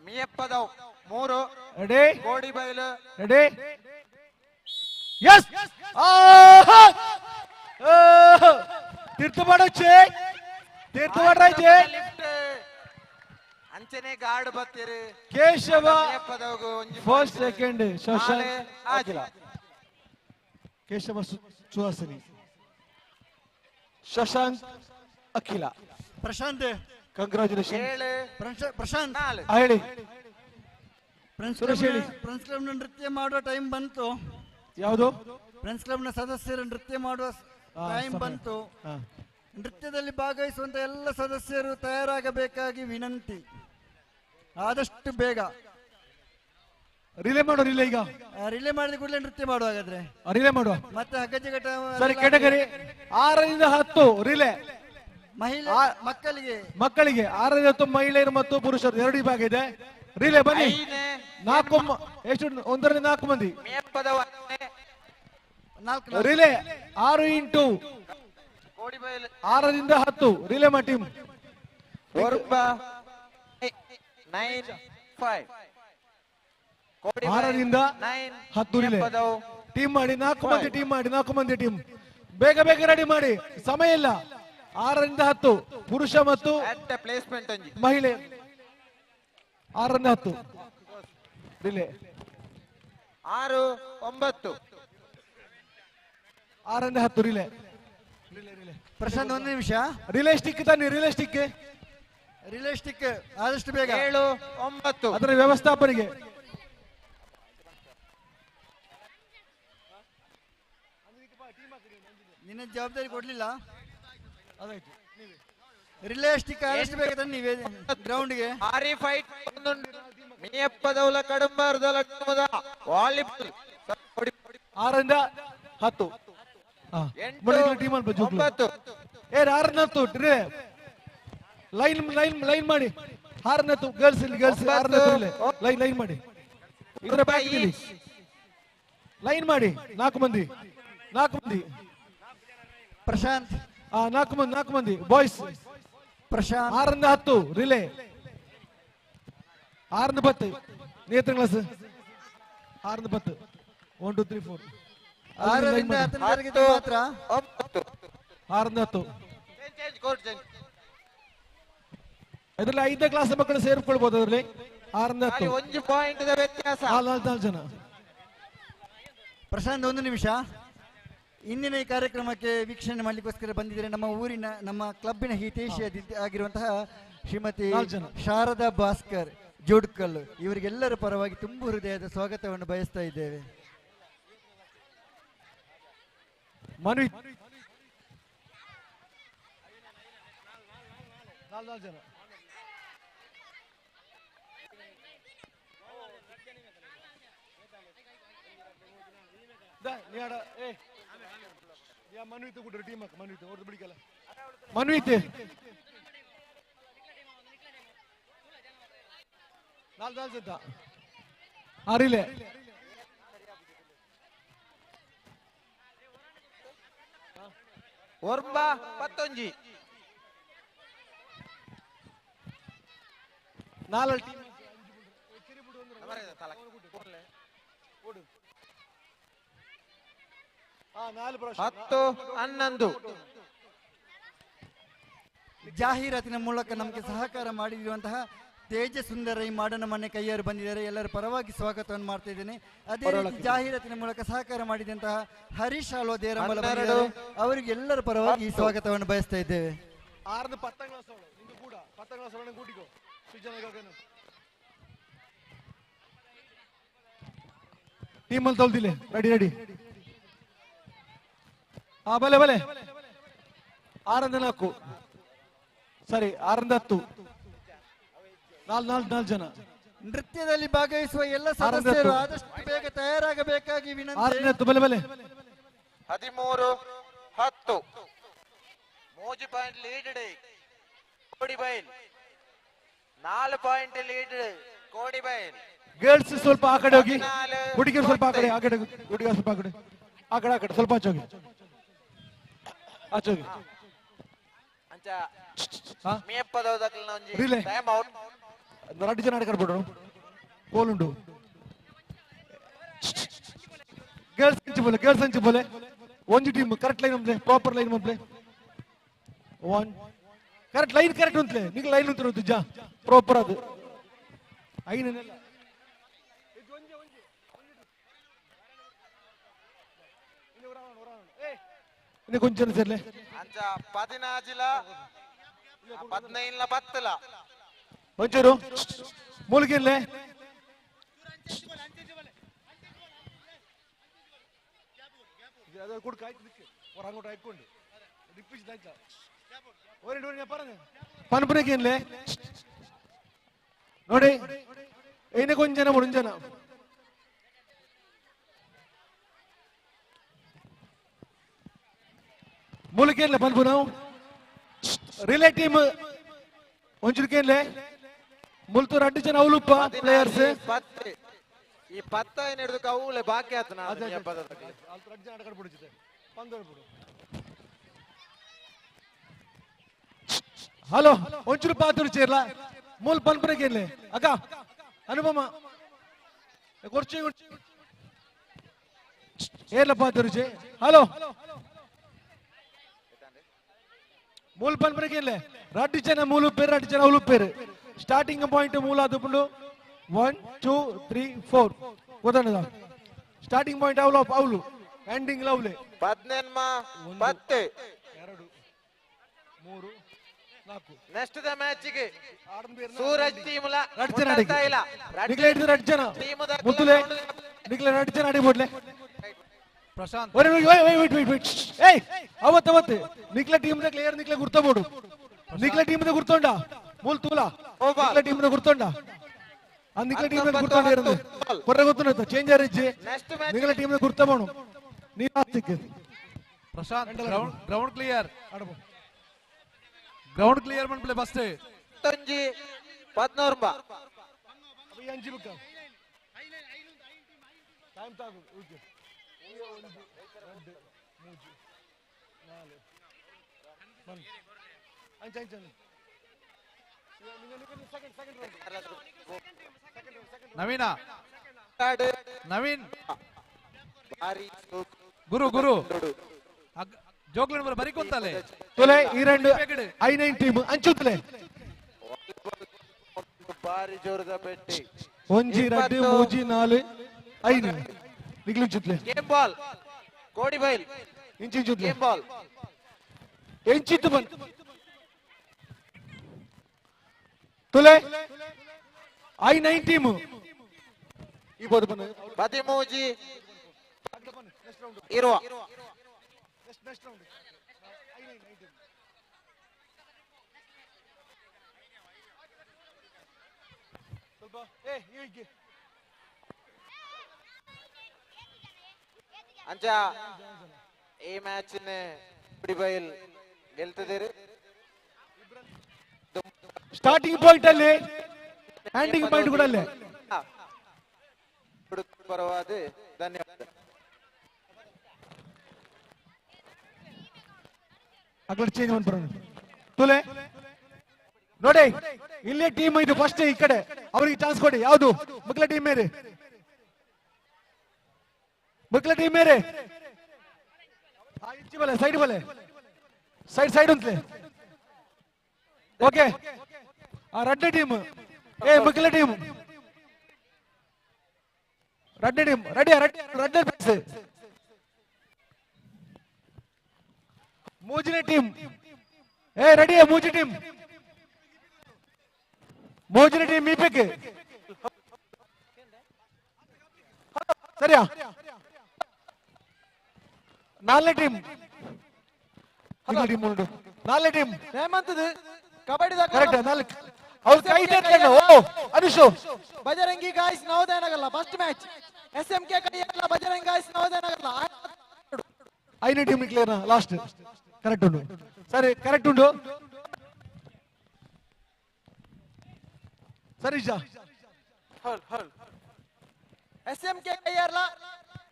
Miyapadav 3 ready Kodibail ready yes ತೀರ್ಥ ಮಾಡೋಚ್ಚೆ ತೀರ್ಥ ಮಾಡ್ರೈತೆ ಅಂಚನೆ ಗಾರ್ಡ್ ಬತ್ತೀರಿ ಕೇಶವ ಮಿಯಪ್ಪದವಗು first second Shashank Keshava Suhasini Shashank Akhila Prashant congratulation Prashant ಹೇಳಿ ಫ್ರೆಂಡ್ಸ್ ಕ್ಲಬ್ ನೃತ್ಯ ಮಾಡುವ ಟೈಮ್ ಬಂತು. ಯಾವುದು ಫ್ರೆಂಡ್ಸ್ ಕ್ಲಬ್ ನ ಸದಸ್ಯರು ನೃತ್ಯ ಮಾಡುವ ಟೈಮ್ ಬಂತು. ನೃತ್ಯದಲ್ಲಿ ಭಾಗವಹಿಸುವಂತ ಎಲ್ಲ ಸದಸ್ಯರು ತಯಾರಾಗಬೇಕಾಗಿ ವಿನಂತಿ. ಆದಷ್ಟು ಬೇಗ ರಿಲೇ ಮಾಡೋ ಈಗ ರಿಲೇ ಮಾಡಿದ ಕೂಡಲೇ ನೃತ್ಯ ಮಾಡುವಾಗಾದ್ರೆ ರಿಲೇ ಮಾಡುವ ಮತ್ತೆ ಹಗ್ಗಜಗಟ ಸರಿ ಕೆಟಗರಿ 6ರಿಂದ 10 ರಿಲೇ ಮಕ್ಕಳಿಗೆ 6ರಿಂದ 10 ಮಹಿಳೆಯರು ಮತ್ತು ಪುರುಷರು 2 ವಿಭಾಗ ಇದೆ. ರಿಲೇ ಬನ್ನಿ 4 ಎಷ್ಟು 1ರಿಂದ 4 ಮಂದಿ ರಿಲೇ 6x2 6ರಿಂದ 10 ರಿಲೇ ಮಾ ಟೀಮ್ 6ರಿಂದ 10 ರಿಲೇ ಟೀಮ್ ಮಾಡಿ 4 ಮಂದಿ ಟೀಮ್ ಬೇಗ ರೆಡಿ ಮಾಡಿ, ಸಮಯ ಇಲ್ಲ. 6ರಿಂದ 10 ಪುರುಷ ಮತ್ತು ಮಹಿಳೆ 6ರಿಂದ 10 ರಿಲೇ 6-9 6ರಿಂದ 10 ರಿಲೇ. ಪ್ರಶಾಂತ್ 1 ನಿಮಿಷ ರಿಲೇ ಸ್ಟಿಕ್ ತಾನೆ ರಿಲೇ ಸ್ಟಿಕ್ ಆದಷ್ಟು ಬೇಗ 7-9 ಅದರ ವ್ಯವಸ್ಥಾಪನೆಗೆ ನಿನ್ನ ಜವಾಬ್ದಾರಿ ಕೊಡ್ಲಿಲ್ಲ. ಅದಾಯ್ತು. ರಿಲೇ ಸ್ಟಿಕ್ ಆದಷ್ಟು ಬೇಗ ತನ್ನಿ ಗ್ರೌಂಡ್ಗೆ. ಭಾರಿ ಫೈಟ್ ಮೇಯಪ್ಪದವಲ ಕಡಂಬಾರದವಲ ವಾಲಿಬಾಲ್ 6ರಿಂದ 10. ಟೀಮ್ ಅನ್ಬೋದು 9. 6ರಿಂದ 10 ಲೈನ್ ಮಾಡಿ. 6ರಿಂದ 10 ಗರ್ಲ್ಸ್ ಇಲ್ಲಿ ಗರ್ಲ್ಸ್ 6ರಿಂದ 10 ಲೈನ್ ಮಾಡಿ. ಇದರ ಬ್ಯಾಕ್ ಇಲ್ಲಿ ಲೈನ್ ಮಾಡಿ. 4 ಮಂದಿ ಪ್ರಶಾಂತ್. 4 ಮಂದಿ ಬಾಯ್ಸ್. ಪ್ರಶಾಂತ್ 6ರಿಂದ 10 ರಿಲೇ. 6ರಿಂದ 10 ನೇತ್ರ ಕ್ಲಾಸ್. 6ರಿಂದ 10 1 2 3 4 6ರಿಂದ 10 ತರಗತಿ ಮಾತ್ರ. 6ರಿಂದ 10 ಇದರಲ್ಲಿ 5ನೇ ಕ್ಲಾಸ್ ಮಕ್ಕಳು ಸೇರ್ಕೊಳ್ಬಹುದು. ಅದರಲ್ಲಿ 6ರಿಂದ 10 1 ಪಾಯಿಂಟ್ ವ್ಯತ್ಯಾಸ. 4 ಜನ. ಪ್ರಶಾಂತ್, 1 ನಿಮಿಷ. ಇಂದಿನ ಈ ಕಾರ್ಯಕ್ರಮಕ್ಕೆ ವೀಕ್ಷಣೆ ಮಾಡ್ಲಿಕ್ಕೋಸ್ಕರ ಬಂದಿದ್ದಾರೆ ನಮ್ಮ ಊರಿನ ನಮ್ಮ ಕ್ಲಬ್ಬಿನ ಹಿತೈಷಿ ಆಗಿರುವಂತಹ ಶ್ರೀಮತಿ ಶಾರದಾ ಭಾಸ್ಕರ್ ಜೋಡ್ಕಲ್. ಇವರಿಗೆಲ್ಲರ ಪರವಾಗಿ ತುಂಬು ಹೃದಯದ ಸ್ವಾಗತವನ್ನು ಬಯಸ್ತಾ ಇದ್ದೇವೆ. ಮನ್ವಿ 4 ಜನ. ಮನ್ವಿತ್ ಕೂಡ ಟೀಮ್ ಹಾಕ. ಮನ್ವಿತ್ ಅವ್ರದ್ದು ಬಿಡಿಕಲ್ಲ. ಮನ್ವಿತ್ 4 ಜನ. ಆರಿಲೆ ಒರ್ಬ 11. 4 ಟೀಮ್. 10-11 ಜಾಹೀರಾತಿನ ಮೂಲಕ ನಮಗೆ ಸಹಕಾರ ಮಾಡಿರುವಂತಹ ತೇಜ ಸುಂದರೈ ಮಾಡನ ಮನೆ ಕೈಯಾರು ಬಂದಿದ್ದಾರೆ. ಎಲ್ಲರ ಪರವಾಗಿ ಸ್ವಾಗತವನ್ನು ಮಾಡ್ತಾ ಇದ್ದೇನೆ. ಅದೇ ರೀತಿ ಜಾಹೀರಾತಿನ ಮೂಲಕ ಸಹಕಾರ ಮಾಡಿದಂತಹ ಹರೀಶ್ ಆಲೋ ದೇರಂಬಲ ಬಂದಿದ್ದಾರೆ. ಅವರಿಗೆ ಎಲ್ಲರ ಪರವಾಗಿ ಸ್ವಾಗತವನ್ನು ಬಯಸ್ತಾ ಇದ್ದೇವೆ. 6ರಿಂದ 10 ಕ್ಲಾಸ್ ಅವಳು ನಿಂದು ಕೂಡ 10 ಕ್ಲಾಸ್ ಅವಳನ್ನು ಕೂಟಿಕೋ. ಟೀಮ್ ಅಲ್ಲಿ ತೊಳ್ದಿಲ್ಲ. ರೆಡಿ. ಬಲೆ 6ರಿಂದ 4 ಸರಿ. 6ರಿಂದ 10 4 ಜನ. ನೃತ್ಯದಲ್ಲಿ ಭಾಗವಹಿಸುವ ಎಲ್ಲ ಸದಸ್ಯರು ಆದಷ್ಟು ಬೇಗ ತಯಾರಾಗಬೇಕಾಗಿ ವಿನಂತಿ. 6ರಿಂದ 10 ಬಲೆ 13-10 3 point lead Kodibail. 4 point lead Kodibail. Girls ಸ್ವಲ್ಪ ಆ ಕಡೆ ಹೋಗಿ, ಹುಡುಗಿಯರು ಸ್ವಲ್ಪ ಆ ಕಡೆ. ಹುಡುಗಿಯರು ಸ್ವಲ್ಪ ಆ ಕಡೆ ಸ್ವಲ್ಪ ಆಚೋಗಿ. ಜನ ಆಡ್ಕೊಳ್ಬಿಡ್ರು. ಗೋಲ್ ಉಂಟು. ಗರ್ಲ್ಸ್ ಹಂಚಿ ಬೋಲೆ. ಒಂದು ಟೀಮ್ ಕರೆಕ್ಟ್ ಲೈನ್ ಉಂಟ್ಲೆ. ಪ್ರಾಪರ್ ಲೈನ್ ಉಂಟ್ಲೆ. ಕರೆಕ್ಟ್ ಲೈನ್ ಕರೆಕ್ಟ್ ಉಂಟ್ಲೆ. ನಿಂಗೆ ಲೈನ್ ಉಂಟು ಜಾ ಪ್ರಾಪರ್ ಅದು ಐನೆಲ್ಲ. కొంచెం సర్లే 14-10 కొంచెం మూలికెళ్ళే. ಕೂಡ ಕಾಯ್ತು ಹೊರಂಗೋಟ ಹಾಕೊಂಡು ದಿಪ್ಪಿಸಿ ದಾಯ್ತ ಪನ್ಪುರಕ್ಕೇನ್ಲೆ ನೋಡಿ. ಏನೇ ಕೊಂಚನ ಮುಂಜನ ಮೂಲಿಕೆನ್ಲೆ ಪನ್ಪು ನಾವು ರಿಲೇ ಟೀಮ್ ಒಂಚೂರಿಕೆನ್ಲೆ ಮುಲ್ತು 2 ಜನ ಅವಲುಪ್ಪ ಪ್ಲೇಯರ್ಸ್. ಈ 10 ಹಿಡಿದು ಕೌಲೆ ಬಾಕಿ ಆತನ. ಹಲೋ ಒಂಚೂರು ಪಾತುರು ಚೇರ್ಲ ಮೂಲ್ ಪನ್ಪುರಕ್ಕೇನ್ಲೆ ಅಕ್ಕ ಅನುಪಮ ಕೊರ್ಚಿ ಏರ್ಲ ಪಾತುರು ಚೇ. ಹಲೋ ಮೂಲ್ ಪನ್ಪುರಕ್ಕೇನ್ಲೆ 2 ಜನ ಮೂಲು ಪೇರು 2 ಜನ ಅವಲು ಪೇರು. ಸ್ಟಾರ್ಟಿಂಗ್ ಪಾಯಿಂಟ್ ಮೂಲ ಆದುಕೊಂಡು 1 2 3 4 ಗೊತ್ತಾನದ. ಸ್ಟಾರ್ಟಿಂಗ್ ಪಾಯಿಂಟ್ ಅವಲು ಎಂಡಿಂಗ್ ಲವ್ಲೆ 10 3 4 ನೆಕ್ಸ್ಟ್ ದ ಮ್ಯಾಚ್ ಗೆ ಸೂರಜ್ ಟೀಮ್ ಲ 2 ಜನ ನಿಕ್ಲೆ 2 ಜನ ಮುತ್ತುಲೆ ನಿಕ್ಲೆ 2 ಜನ ಆಡಿ ಬಿಡ್ಲೆ. ಪ್ರಶಾಂತ್ ಏಯ್ ಅವತ್ತು ನಿಕ್ಲ ಟೀಮ್ ಕ್ಲಿಯರ್ ನಿಕ್ಲ ಗುರ್ತಬೋಡು ನಿಕ್ಲ ಟೀಮ್ ಗುರ್ತೊಂಡ ಮೂಲ್ ತೂಲ ನಿಕ್ಲ ಟೀಮ್ ಗುರ್ತೊಂಡ ಆ ನಿಕ್ಲ ಟೀಮ್ ಗುರ್ತೊಂಡ ಇருந்து ಕೊರ್ರೆ ಗೊತ್ತು ಚೇಂಜರ್ ಇಜ್ಜಿ ನಿಕ್ಲ ಟೀಮ್ ಗುರ್ತಬೋಡು ನೀ ಆಸ್ತಿಕ್ಕೆ Prashant ground clear ground clear ಮಾಡ್ಬಿಳೆ ಫಸ್ಟ್ ತಂಜಿ 14 ಬಾ ಅಭಿ ಅಂಜಿ ಬುಕ್ಕ ಟೈಮ್ ತಾಗು ಓಕೆ ನವೀನ ನವೀನ್ ಗುರು ಜೋಕ್ಲ ಬರಿ ಕೊಂತಲೆ ತುಲೆ ಈ రెండు I9 ಟೀಮ್ ಅಂಚುತ್ತಲೆ ಬಾರಿ ಜೋರದ ಪೆಟ್ಟಿ ಒಂಜಿ ರಡ್ಡು ಮೂಜಿ ನಾಲು ಐದು ನಿಗ್ಲಿಂಚುತ್ತಲೆ ಗೇಮ್ ಬಾಲ್ ಕೋಡಿ ಬೈಲ್ ಇಂಚಿಂಚುತ್ತಲೆ ಗೇಮ್ ಬಾಲ್ ಎಂಚಿತ್ತು ಬನ್ ತುಲೆ I9 ಟೀಮ್ ಈ ಬೋದು ಬನ್ ಬದಿಮೂಜಿ ಇರುವ ಅಂಚ ಈ ಮ್ಯಾಚ್ ಬೈಲ್ ಗೆಲ್ತಿದ್ದೀರಿ ಸ್ಟಾರ್ಟಿಂಗ್ ಪಾಯಿಂಟ್ ಅಲ್ಲಿ ಹ್ಯಾಂಡಿಂಗ್ ಪಾಯಿಂಟ್ ಕೂಡ ಅಲ್ಲೇ ಪರವಾದ ಧನ್ಯವಾದ ಅక్కడ ಚೇಂಜ್ ಮಾಡ್ಬರೋಣ ತುಲೆ ನೋಡಿ ಇಲ್ಲೇ ಟೀಮ್ ಇದು ಫಸ್ಟ್ ಈ ಕಡೆ ಅವರಿಗೆ ಚಾನ್ಸ್ ಕೊಡಿ ಯಾವುದು ಮಕ್ಕಳ ಟೀಮ್ ಮೇರೆ ಇಂಚಿ ಬಲೆ ಸೈಡ್ ಅಂತಲೇ ಓಕೆ ಆ ರಡ್ಡ ಟೀಮ್ ಮಕ್ಕಳ ಟೀಮ್ ರಡ್ಡ ಮೂಜಿನ ಟೀಮ್ ರೆಡಿ ಮೂಜಿ ಟೀಮ್ ಮೀಪೆಕ್ಕೆ ಸರಿಯಾ ನಾಲ್ನೇ ಟೀಮ್ ನಾಲ್ನೇ ಟೀಮ್ ಹೇಮಂತದು ಕಬಡ್ಡಿ ಕರೆಕ್ಟ್ ನಾಲ್ಕು ಅವ್ರು ಕೈ ತೆರ್ಕೊಂಡು ಓ ಅನುಷು ಬಜರಂಗಿ ಗಾಯ್ಸ್ ನವೋದಯನಗಲ್ಲ ಫಸ್ಟ್ ಮ್ಯಾಚ್ SMK ಕೈಯಲ್ಲ ಬಜರಂಗಿ ಗಾಯ್ಸ್ ನವೋದಯನಗಲ್ಲ ಐನೇ ಟೀಮ್ ಕ್ಲಿಯರ್ ಲಾಸ್ಟ್ ಕರೆಕ್ಟ್ ಉಂಟು ಸರಿ ಕರೆಕ್ಟ್ ಉಂಟು ಸರಿ SMK ಕೈಯಲ್ಲ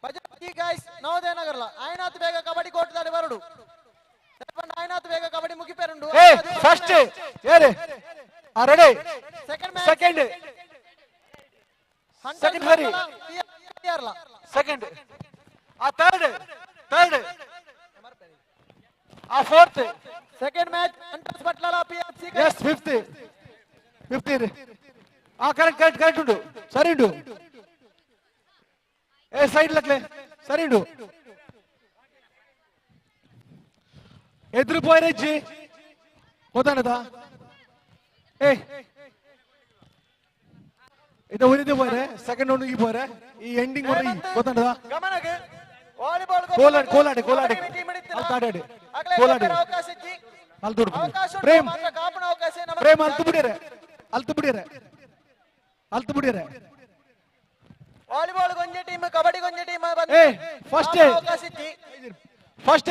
ಬಜರಂಗಿ ಗಾಯ್ಸ್ ನವೋದಯನಗಲ್ಲ ಆಯ್ನಾತ್ ಬೇಗ ಕಬಡ್ಡಿ ಕೋಟ್ ದಾಡಿ ಬರಡು ಆಯ್ನಾತ್ ಬೇಗ ಕಬಡ್ಡಿ ಮುಗಿಪೇರುಂಡು ಫಸ್ಟ್ ಏರೆ ರೆಡಿ ಸೆಕೆಂಡ್ ಸರಿ second third fourth second match ಅಂಟಸ್ ಬಟ್ಲಲ PFC ಎಸ್ ಫಿಫ್ತ್ ಕರೆಕ್ಟ್ ಉಂಟು ಸರಿ ಉಂಟು ಸೈಡ್ ಲಕ್ಲೆ ಸರಿ ಉಂಟು ಎದುರು ಪೋಯ್ರಜ್ಜಿ ಗೊತ್ತಾನದ ಇದು ಉಳಿದು ಪೋಯ್ರೆ ಸೆಕೆಂಡ್ ಒಂದು ಈ ಪೋಯ್ರೆ ಈ ಎಂಡಿಂಗ್ ಗೊತ್ತಾನದ ಗಮನಕ್ಕೆ ವಾಲಿಬಾಲ್ ಕೋಲಾಡಿ ಅಲ್ತಾಡಿ ಕೋಲಾಡಿ ಅಲ್ತುಡು ಪ್ರೇಮ್ ಅಲ್ತು ಬಿಡಿರೆ ವಾಲಿಬಾಲ್ ಗೊಂಜೆ ಟೀಮ್ ಕಬಡ್ಡಿ ಗೊಂಜೆ ಟೀಮ್ ಫಸ್ಟ್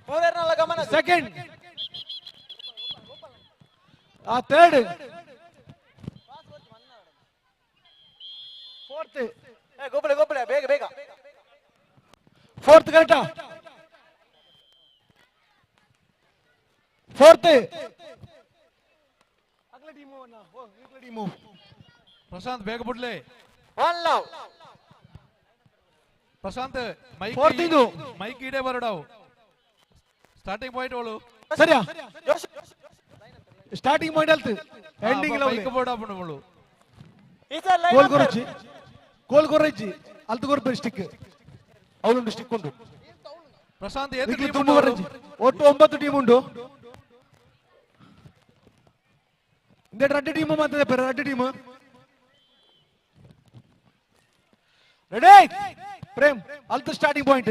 ಮೂರರ್ನಲ್ಲ ಗಮನ ಸೆಕೆಂಡ್ ಥರ್ಡ್ ಫೋರ್ತ್ ಗೊಬ್ಬಳೆ ಬೇಗ ಫೋರ್ತ್ ಕರೆಕ್ಟಾ ಫೋರ್ತ್ ಪ್ರಶಾಂತ್ ಬೇಗ ಬಿಡ್ಲಿ ಒನ್ ಲವ್ ಪ್ರಶಾಂತ್ Fourth ಇದು. ಮೈಕ್ ಇಡೇ ಬರಡಾವು ಸ್ಟಾರ್ಟಿಂಗ್ ಪಾಯಿಂಟ್ ಅವಳು ಸರಿಯಾ ಸ್ಟಾರ್ಟಿಂಗ್ ಪಾಯಿಂಟ್ ಅಲ್ತು ಎಂಡಿಂಗ್ ಮೈಕ್ ಬೋರ್ಡ್ ಆಪಣಗಳು ಕೋಲ್ ಕೊರೈಜಿ ಅಲ್ತು ಕೊರ್ಪೆ ಸ್ಟಿಕ್ ಅವಳೊಂದು ಸ್ಟಿಕ್ ಉಂಟು ಪ್ರಶಾಂತ್ ಒಟ್ಟು 9 ಟೀಮ್ ಉಂಟು ರೆಡ್ ಟೀಮ್ ಮಾತಾಡ ರೆಡ್ ಟೀಮ್ ರೆಡಿ ಪ್ರೇಮ್ ಅಲ್ತ ಸ್ಟಾರ್ಟಿಂಗ್ ಪಾಯಿಂಟ್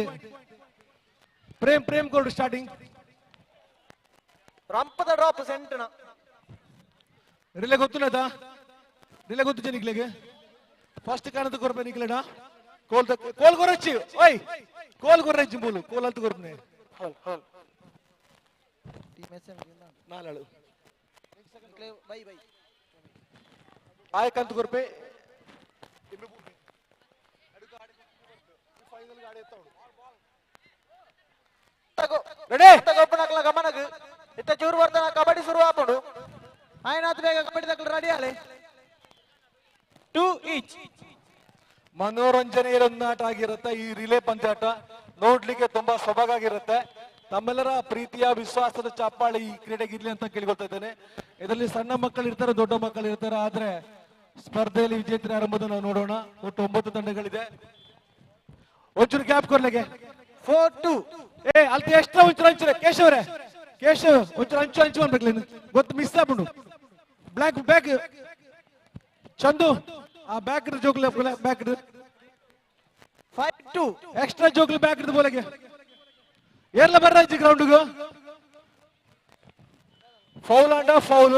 ಪ್ರೇಮ್ ಕೊಡು ಸ್ಟಾರ್ಟಿಂಗ್ ರಂಪದ ಡ್ರಾಪ್ ಸೆಂಟ್ನ ರಿಲೆ ಗೊತ್ತುಲ್ಲದ ರಿಲೆ ಗೊತ್ತು ನಿಕ್ಲೆಗೆ ಫಸ್ಟ್ ಕಾಣದ ಕೊರ್ಬೆ ನಿಕ್ಲೆಡ ಕೋಲ್ ಕೊರಚ್ಚಿ ಓಯ್ ಕೋಲ್ ಕೊರಚ್ಚಿ ಬೋಲು ಕೋಲ್ ಅಲ್ತ ಕೊರ್ಬೆ ಹಲ್ ಹಲ್ ಟೀಮ್ ಎಸ್ಎಂ ನಾಲಾಳು ಬೈ ಬೈ ಆಯಕಂತ ಕೊರ್ಬೆ ರೆಡಿ ಗೊಬ್ಬನಕ್ಲ ಗಮನಕ್ ಇತ್ತ ಚೂರು ಬರ್ತಾನ ಕಬಡ್ಡಿ ಶುರು ಆಪಡು ಆಯ್ನಾತ್ ಬೇಗ ಕಬಡ್ಡಿ ತಕ್ಕಲು ರೆಡಿ ಆಲೆ 2 ಈಚ್ ಮನೋರಂಜನೆ ಇರೋದು ಆಟ ಆಗಿರುತ್ತೆ ಈ ರಿಲೇ ಪಂದ್ಯಾಟ ನೋಡ್ಲಿಕ್ಕೆ ತುಂಬಾ ಸೊಬಗಾಗಿರುತ್ತೆ ತಮ್ಮೆಲ್ಲರ ಪ್ರೀತಿಯ ವಿಶ್ವಾಸದ ಚಪ್ಪಾಳೆ ಈ ಕ್ರೀಡೆಗೆ ಇರ್ಲಿ ಅಂತ ಕೇಳ್ಕೊಳ್ತಾ ಇದ್ದೇನೆ ಇದರಲ್ಲಿ ಸಣ್ಣ ಮಕ್ಕಳು ಇರ್ತಾರೆ ದೊಡ್ಡ ಮಕ್ಕಳು ಇರ್ತಾರೆ ಆದ್ರೆ ಸ್ಪರ್ಧೆಯಲ್ಲಿ ವಿಜೇತರು ಯಾರೆಂಬುದು ನಾವು ನೋಡೋಣ ಒಟ್ಟು 9 ತಂಡಗಳಿದೆ ಒಂಚೂರು ಗ್ಯಾಪ್ ಕೊಡ್ಲಿಕ್ಕೆ 4-2 ಅಲ್ತಿ ಎಕ್ಸ್ಟ್ರಾ ಒಂಚೂರು ಹಂಚುರೆ ಕೇಶವ್ ಒಂಚೂರು ಹಂಚು ಅನ್ಬೇಕಲ್ಲ ಗೊತ್ತು ಮಿಸ್ ಆಗ್ಬಿಡು ಬ್ಲಾಕ್ ಬ್ಯಾಕ್ ಚಂದು ಆ ಬ್ಯಾಕ್ ಜೋಗ್ಲ ಬ್ಯಾಕ್ 5-2 ಎಕ್ಸ್ಟ್ರಾ ಜೋಗ್ಲು ಬ್ಯಾಕ್ ಇಡ್ದು ಬೋಲೆಗೆ ಏರ್ಲ ಬರ್ರಾಜಿ ಗ್ರೌಂಡ್ಗು ಫೌಲ್ ಅಂಡ ಫೌಲ್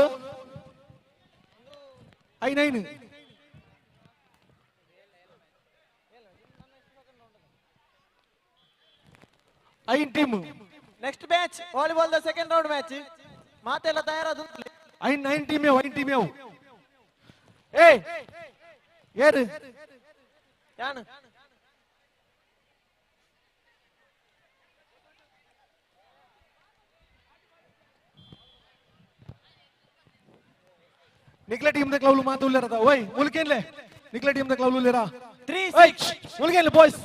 9 ಐನ್ ಟೀಮ್ ನೆಕ್ಸ್ಟ್ ಮ್ಯಾಚ್ ವಾಲಿಬಾಲ್ ದ ಸೆಕೆಂಡ್ ರೌಂಡ್ ಮ್ಯಾಚ್ ಮಾತೆಲ್ಲ ತಯಾರಾದ ಐನ್ 9 ಟೀಮ್ ಯಾವು ಏರು ಯಾನು ನಿಕ್ಲ ಟೀಮ್ ದ ಕ್ಲೌಲು ಮಾತು ಉಳ್ಳರದ ಓಯ್ ಮುಲ್ಕೇನ್ಲೆ ನಿಕ್ಲ ಟೀಮ್ ದ ಕ್ಲೌಲು ಉಳ್ಳರ 3-6 ಮುಲ್ಕೇನ್ಲೆ ಬಾಯ್ಸ್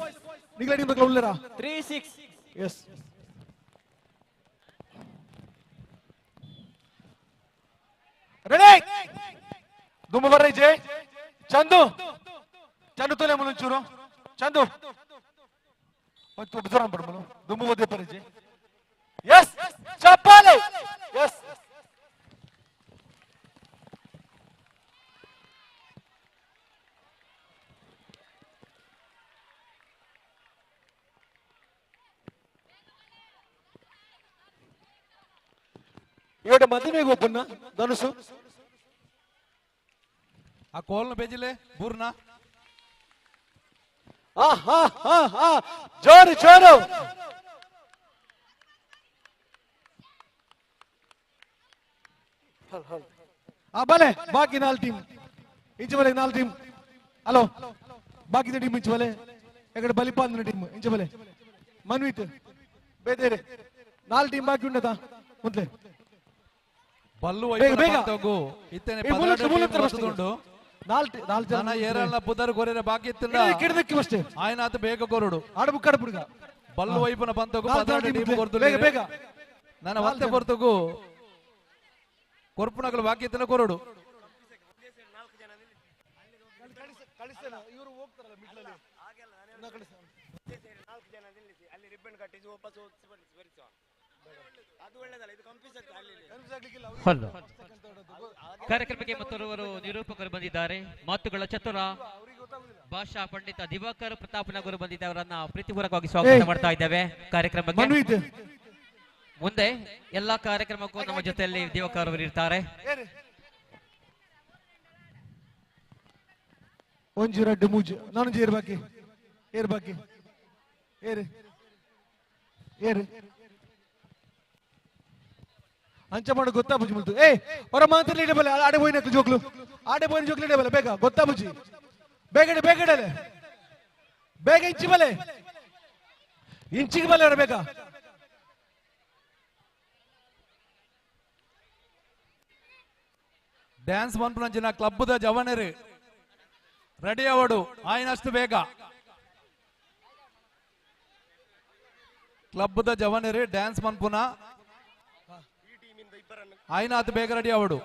ನಿಕ್ಲ ಟೀಮ್ ದ ಕ್ಲೌಲು ಉಳ್ಳರ 3-6 ಎಸ್ ರೆಡಿ ದುಮ್ಮ ಬರ್ರೈಜೆ ಚಂದು ತೊಲೆ ಮುಲುಂಚೂರು ಚಂದು ಮತ್ತು ಬುಜರಾಂ ಬಡ್ಮಲು ದುಮ್ಮ ಓದೆ ಪರಿಜೆ ಎಸ್ ಚಪ್ಪಾಲೆ ಎಸ್ ಇವಡೆ ಮದುವೆಗೆ ಒಬ್ಬನ್ನ ಧನುಸು ಆ ಕೋಲ್ನ ಬೇಜಿಲೆ ಬೂರ್ನ ಜೋರು ಬಲೆ ಬಾಕಿ 4 ಟೀಮ್ ಇಂಚ ಬಲೆ 4 ಟೀಮ್ ಹಲೋ ಬಾಕಿ ಟೀಮ್ ಇಂಚ ಬಲೆ ಎಕಡೆ ಬಲಿಪಾಂದ್ರ ಟೀಮ್ ಇಂಚ ಬಲೆ ಮನ್ವಿತ್ ಬೇದೇರೆ 4 ಟೀಮ್ ಬಾಕಿ ಉಂಡತಾ ಮುಂದೆ ಬಲ್ಲು ಬೇಗ ಇತ್ತೇನೆ ನಾಲ್ ಏರಲ್ನ ಬುಧರು ಕೊರಿರ ಬಾಕಿ ಇತ್ತಿಲ್ಲ ಕಿಡದಕ್ಕೆ ಅಷ್ಟೇ ఆయన ಆತ ಬೇಗ ಕೊರಡು ಆಡಬು ಕಡಪುಡುಗ ಬಲ್ಲು ವೈಪನ ಬಂತಗು 16 ಟೀಮ್ ಕೊರ್ದು ಬೇಗ ನನ್ನ ಮತ್ತೆ ಕೊರ್ತಗು ಕೊರ್ಪುನಗಲು ಬಾಕಿ ಇತ್ತಿಲ್ಲ ಕೊರಡು ಇವರು ಹೋಗ್ತಾರಲ್ಲ ಮಿಡ್ಲಲ್ಲಿ ಅಲ್ಲಿ ರಿಬ್ಬನ್ ಕಟ್ಟಿಸಿ ವಾಪಸ್ ಅದು ಒಳ್ಳೆದಲ್ಲ ಇದು ಕನ್ಫ್ಯೂಸ್ ಹಲೋ ಕಾರ್ಯಕ್ರಮಕ್ಕೆ ಮತ್ತೊರುವರು ನಿರೂಪಕರು ಬಂದಿದ್ದಾರೆ ಮಾತುಗಳ ಚತುರ ಭಾಷಾ ಪಂಡಿತ ದಿವಾಕರ್ ಪ್ರತಾಪನಗರು ಬಂದಿದ್ದ ಅವರನ್ನ ಪ್ರೀತಿಪೂರ್ವಕವಾಗಿ ಸ್ವಾಗತ ಮಾಡ್ತಾ ಇದ್ದೇವೆ ಕಾರ್ಯಕ್ರಮಕ್ಕೆ ಮುಂದೆ ಎಲ್ಲಾ ಕಾರ್ಯಕ್ರಮಕ್ಕೂ ನಮ್ಮ ಜೊತೆಯಲ್ಲಿ ದಿವಾಕರ್ ಅವರು ಇರ್ತಾರೆ ಒಂಜಿ ರಡ್ಡು ಮೂಜು ನಾನು ಏರ್ಬಾಕಿ ಏರು ಅಂಚ ಮಾಡು ಗೊತ್ತಾ ಬುಜಿ ಮುಲ್ತು ಹೊರ ಮಾತ್ರ ಇಡಬಲ್ಲ ಆಡೆ ಹೋಯ್ನ ಜೋಕ್ಲು ಇಡಬಲ್ಲ ಬೇಗ ಗೊತ್ತಾ ಬುಜಿ ಬೇಗ ಇಂಚಿ ಬಲೆ ಇಂಚಿಗೆ ಬಲೆ ಬೇಗ ಡ್ಯಾನ್ಸ್ ಮನ್ಪುನಂಚಿನ ಕ್ಲಬ್ದ ಜವನರು ರೆಡಿ ಅವಡು ಆಯ್ನಷ್ಟು ಬೇಗ ಕ್ಲಬ್ದ ಜವನರು ಡ್ಯಾನ್ಸ್ ಮನ್ಪುನ ఆయన అది ಬೇಗ ರೆಡಿ ಅವಡು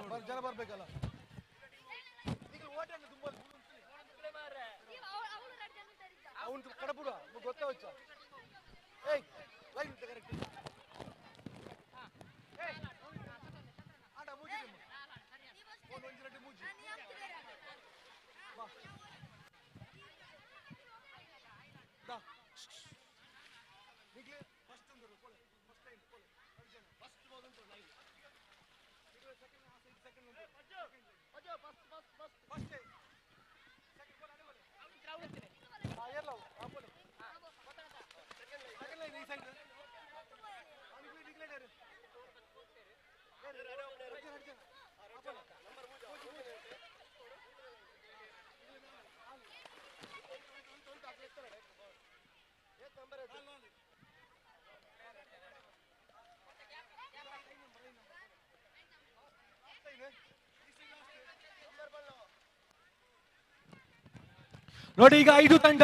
ನೋಡಿ ಈಗ 5 ತಂಡ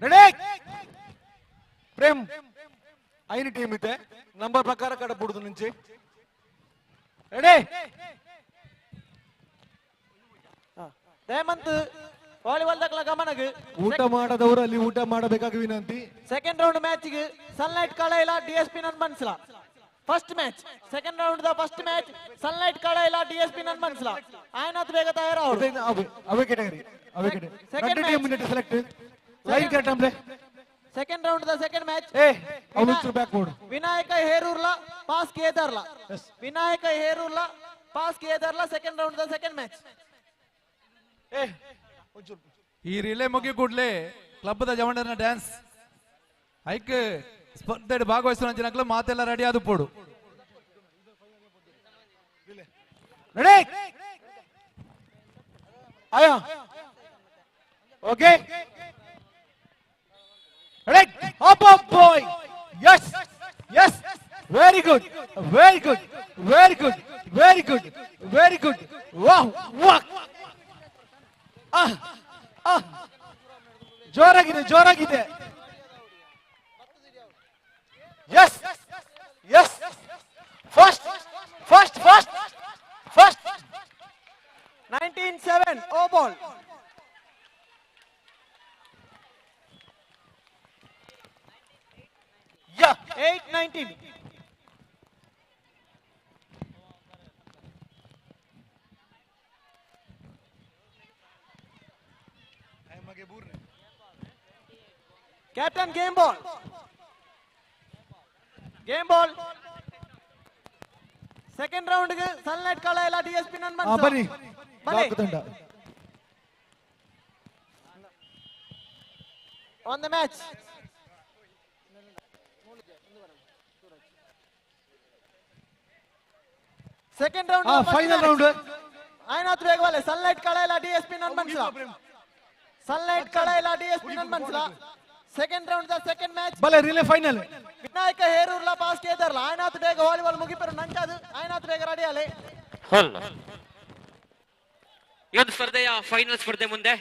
ರೆಡಿ ಪ್ರೇಮ್ 5 ಟೀಮ್ ಇದೆ ನಂಬರ್ ಪ್ರಕಾರ ಕಡಪುಡುದು నుంచి ರೆಡಿ ಹೇಮಂತ್ ವಾಲಿಬಾಲ್ ದಕ್ಕಲ ಗಮನಗೆ ಊಟ ಮಾಡದವರು ಅಲ್ಲಿ ಊಟ ಮಾಡಬೇಕಾಗಿ ವಿನಂತಿ ಸೆಕೆಂಡ್ ರೌಂಡ್ ಮ್ಯಾಚ್ ಗೆ ಸನ್ಲೈಟ್ ಕಳೆಯಿಲ ಡಿಎಸ್ಪಿ ನನ್ ಮನ್ಸಲ ಫಸ್ಟ್ ಮ್ಯಾಚ್ ಸೆಕೆಂಡ್ ರೌಂಡ್ ದ ಫಸ್ಟ್ ಮ್ಯಾಚ್ ಸನ್ಲೈಟ್ ಕಳೆಯಿಲ ಡಿಎಸ್ಪಿ ನನ್ ಮನ್ಸಲ ಆಯ್ನಾತ್ ಬೇಗ ತಯಾರಾವರು ಅವೇ category second team minute select line ಕಟ್ಟಂಬ್ಲೆ ಸೆಕೆಂಡ್ ರೌಂಡ್ ದ ಸೆಕೆಂಡ್ ಮ್ಯಾಚ್ ಅವನು ಬ್ಯಾಕ್ ಬೋರ್ಡ್ ವಿನಾಯಕ ಹೇರೂರ್ಲ ಪಾಸ್ ಕೇದಾರ್ಲ ವಿನಾಯಕ ಹೇರೂರ್ಲ ಪಾಸ್ ಕೇದಾರ್ಲ ಸೆಕೆಂಡ್ ರೌಂಡ್ ದ ಸೆಕೆಂಡ್ ಮ್ಯಾಚ್ ಈ ರಿಲೇ ಮುಗಿ ಕೂಡ್ಲೆ ಕ್ಲಬ್ ದ ಜವಂಡನ ಡ್ಯಾನ್ಸ್ ಐಕ್ ಸ್ಪರ್ಧೆ ಭಾಗವಹಿಸುವ ಮಾತೆಲ್ಲ ರೆಡಿ ಆದು ಪೋಡು ರೆಡಿ ಆಯಾ okay ready up up boy yes yes very good very good very good very good very good ವಾಹ್ ವಾಹ್ ಜೋರಾಗಿದೆ ಜೋರಾಗಿದೆ yes yes first first first first 19-7 ಓ ಬಾಲ್ ಯಾ 8-19 Captain game ball. Game ball. Second round ಗೆ sunlight ಕಳೆಯಿಲ DSP ನನ್ ಮನ್ಸ ಬನ್ನಿ ನಾಲ್ಕು ತಂಡ on the match. Second round final round ಆಯ್ನಾತ್ ಬೇಗವಲೆ ಸನ್ಲೈಟ್ ಕಳೆಯಿಲ ಡಿಎಸ್ಪಿ ನನ್ ಮನ್ಸ ಸನ್ಲೈಟ್ ಕಳೆಯಿಲ ಡಿಎಸ್ಪಿ ನನ್ ಮನ್ಸ ಸೆಕೆಂಡ್ ರೌಂಡ್ ದ ಸೆಕೆಂಡ್ ಮ್ಯಾಚ್ ಬಲೆ ರಿಲೇ ಫೈನಲ್ ವಿನಾಯಕ ಹೇರೂರ್ಲ ಪಾಸ್ ಕೇದಾರ್ಲ ಆಯ್ನಾತ್ ಬೇಗ ವಾಲಿಬಾಲ್ ಮುಗಿಪರು ನಂಚಾದು ಆಯ್ನಾತ್ ಬೇಗ ರೆಡಿ ಆಲೆ ಈ ಒಂದು ಸ್ಪರ್ಧೆಯ ಫೈನಲ್ ಸ್ಪರ್ಧೆ ಮುಂದೆ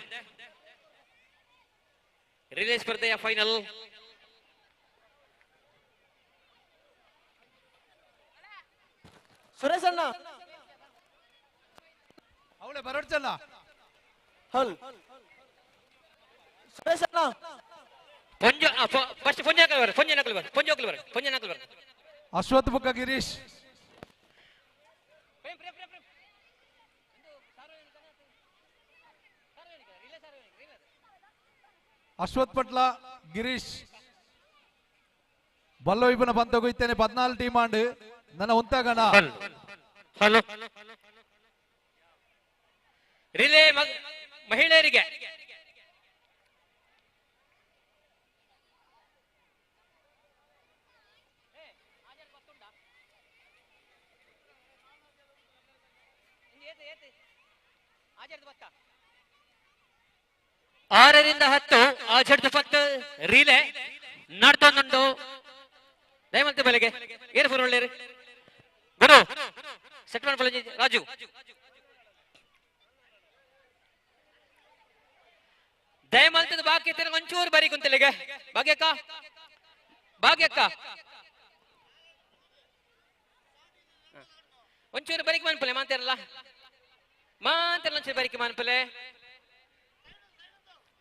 ರಿಲೇ ಸ್ಪರ್ಧೆಯ ಫೈನಲ್ ಸುರೇಶ್ ಅಣ್ಣ ಅವಳೆ ಬರೋಡ್ಚಲ್ಲ ಹಲ್ ಸುರೇಶ್ ಅಣ್ಣ ಫಸ್ಟ್ ಪೊಂಜಾಕಲ್ ಬರ ಪೊಂಜಾಕಲ್ ಬರ ಪೊಂಜಾಕಲ್ ಬರ ಪೊಂಜಾಕಲ್ ಬರ ಅಶ್ವಥ್ ಬುಕ್ಕ ಗಿರೀಶ್ ಅಶ್ವಥ್ ಪಟ್ಲ ಗಿರೀಶ್ ಬಲ್ಲೋ ಇಬ್ಬನ ಬಂತ ಹೋಯ್ತೇನೆ 14 ಟೀಮ್ ಆಂಡ್ ನನ್ನ ಉಂತಾಗಣ ಹಲೋ ರಿಲೇ ಮಹಿಳೆಯರಿಗೆ ಆರರಿಂದ 10 ಆಜಡ್ದು 10 ರೀಲೆ ನಡ್ತೊಂದುಂಡು ದಯಮಂತ ಬೆಲೆಗೆ ಏನು ಫೋರ್ ಒಳ್ಳೆಯರು ಗುರು ಸೆಟ್ ಮಾಡ್ಕೊಳ್ಳಿ ರಾಜು ದಯಮಂತದ ಬಾಕಿ ತಿರುಗಿ ಒಂಚೂರು ಬರಿ ಕುಂತಲಿಗೆ ಭಾಗ್ಯಕ್ಕ ಭಾಗ್ಯಕ್ಕ ಒಂಚೂರು ಬರಿಕೆ ಮನ್ಪಲೆ ಮಾತಾರಲ್ಲ ಮಾತಾರಲ್ಲ ಒಂಚೂರು ಬರಿಕೆ ಮನ್ಪಲೆ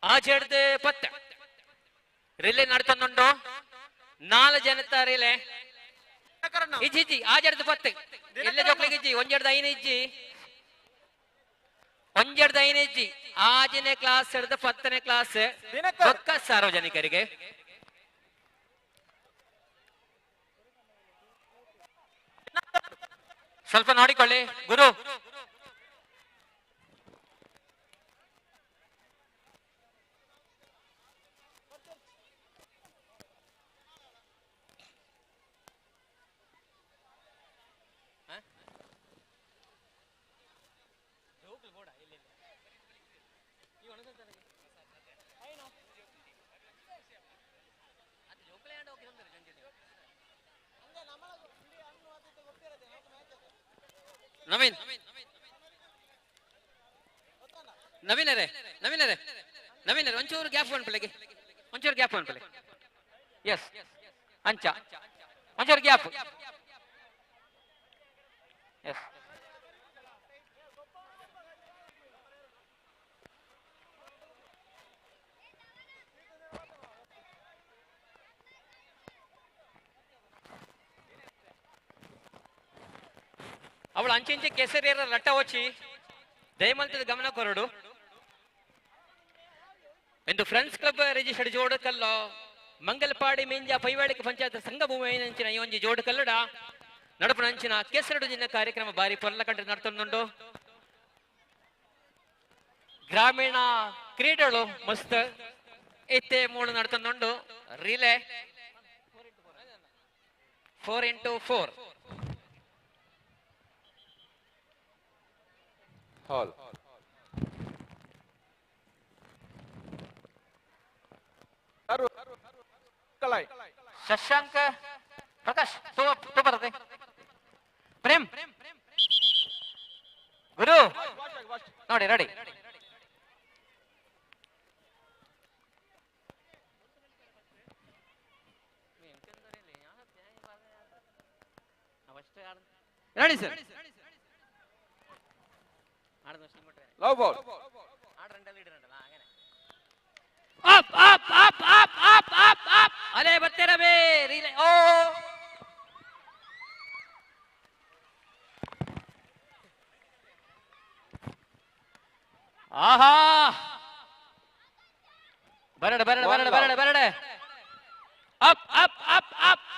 ಆಜಡ್ದು 10 ರಿಲೇ ನಡ್ತೊಂದುಂಡು 4 ಜನತ ರಿಲೇ ಇಜ್ಜಿ ಆಜಡ್ದು 10 ಎಲ್ಲ ಜೋಕ್ಲಿಗೆ ಇಜ್ಜಿ ಒಂಜಡ್ದು 5 ಇಜ್ಜಿ ಒಂಜಡ್ದು 5 ಇಜ್ಜಿ ಆಜನೇ ಕ್ಲಾಸ್ ಹಿಡಿದು 10ನೇ ಕ್ಲಾಸ್ ಪಕ್ಕ ಸಾರ್ವಜನಿಕರಿಗೆ ಸ್ವಲ್ಪ ನೋಡಿಕೊಳ್ಳಿ ಗುರು ನವೀನ್ ನವೀನರೇ ನವೀನರೇ ನವೀನರೇ ಒಂಚೂರು ಗ್ಯಾಪ್ ಅನ್ಪಲೆಗೆ ಒಂಚೂರು ಗ್ಯಾಪ್ ಅನ್ಪಲೆ ಎಸ್ ಅಂಚ ಒಂಚೂರು ಗ್ಯಾಪ್ ಎಸ್ ಅವಳು ಅಂಚೆ ಕೆಸರಿಯರ ರಟ್ಟ వచ్చి ದಯಮಂತದ ಗಮನ ಕೊರಡು ಎಂದು ಫ್ರೆಂಡ್ಸ್ ಕ್ಲಬ್ ರಿಜಿಸ್ಟರ್ಡ್ ಜೋಡಕಲ್ಲ ಮಂಗಲಪಾಡಿ ಮೆಂಜ ಪೈವಾಡಿಕ ಪಂಚಾಯತ್ ಸಂಘ ಭೂಮಿ ನಂಚಿನ ಈ ಒಂಜಿ ಜೋಡಕಲ್ಲಡ ನಡಪು ನಂಚಿನ ಕೆಸರಡು ದಿನ ಕಾರ್ಯಕ್ರಮ ಬಾರಿ ಪೊರ್ಲ ಕಂಡು ನಡ್ತೊಂದುಂಡು ಗ್ರಾಮೀಣ ಕ್ರೀಡೆಗಳು ಮಸ್ತ್ ಇತ್ತೆ ಮೂಳು ನಡ್ತೊಂದುಂಡು relay 4x4 Hall. Shashank Prakash ತೂ ಬರದೆ ಪ್ರೇಮ್ ಗುರು ನೋಡಿ ready ready sir Love ball. Up, up, up, up, up, up, up. ಅಲೆ ಬತ್ತಿರಬೇ ರೀಲೆ ಓ ಆಹಾ ಬರಡೆ ಬರಡೆ ಬರಡೆ ಬರಡೆ ಬರಡೆ up up up up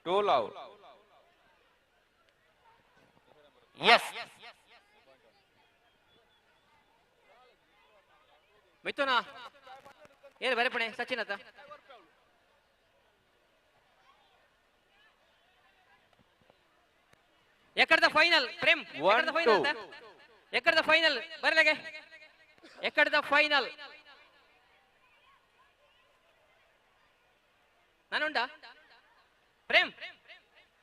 Toll out. Yes. Mithun ಏನು ಬರೆಪಣೆ ಸಚಿನ್ ಅತ್ತ ಎಕ್ಕಡದ ಫೈನಲ್ ಪ್ರೇಮ್ ಎಕ್ಕಡದ ಫೈನಲ್ ಅಂತ ಎಕ್ಕಡದ ಫೈನಲ್ ಬರಲೆಗೆ ಎಕ್ಕಡದ ಫೈನಲ್ ನಾನುಂಡ ಪ್ರೇಮ್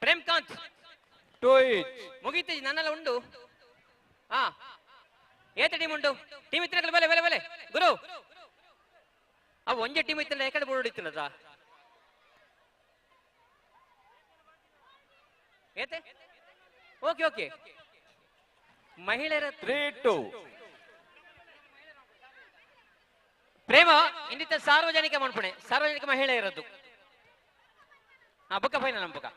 ಪ್ರೇಮ್ ಕಾಂತ್ ಮುಗೀತಿ ನನ್ನೆಲ್ಲ ಉಂಡು ಹಾ ಏತ ಟೀಮ್ ಉಂಟು ಟೀಮ್ ಇತ್ತಿನ ಬಲೆ ಬಲೆ ಬಲೆ ಗುರು ಅವು ಒಂಜೆ ಟೀಮ್ ಇತ್ತಿನ ಎಕಡೆ ಬೋರ್ಡ್ ಇತ್ತಿನದ ಏತೆ ಓಕೆ ಓಕೆ ಮಹಿಳೆಯರ 3-2 ಪ್ರೇಮ ಇಂದಿತ್ತ ಸಾರ್ವಜನಿಕ ಮನ್ಪುಣೆ ಸಾರ್ವಜನಿಕ ಮಹಿಳೆಯರದ್ದು ಹಾ ಬುಕ್ಕ ಫೈನಲ್ ನಮ್ಮ ಬುಕ್ಕ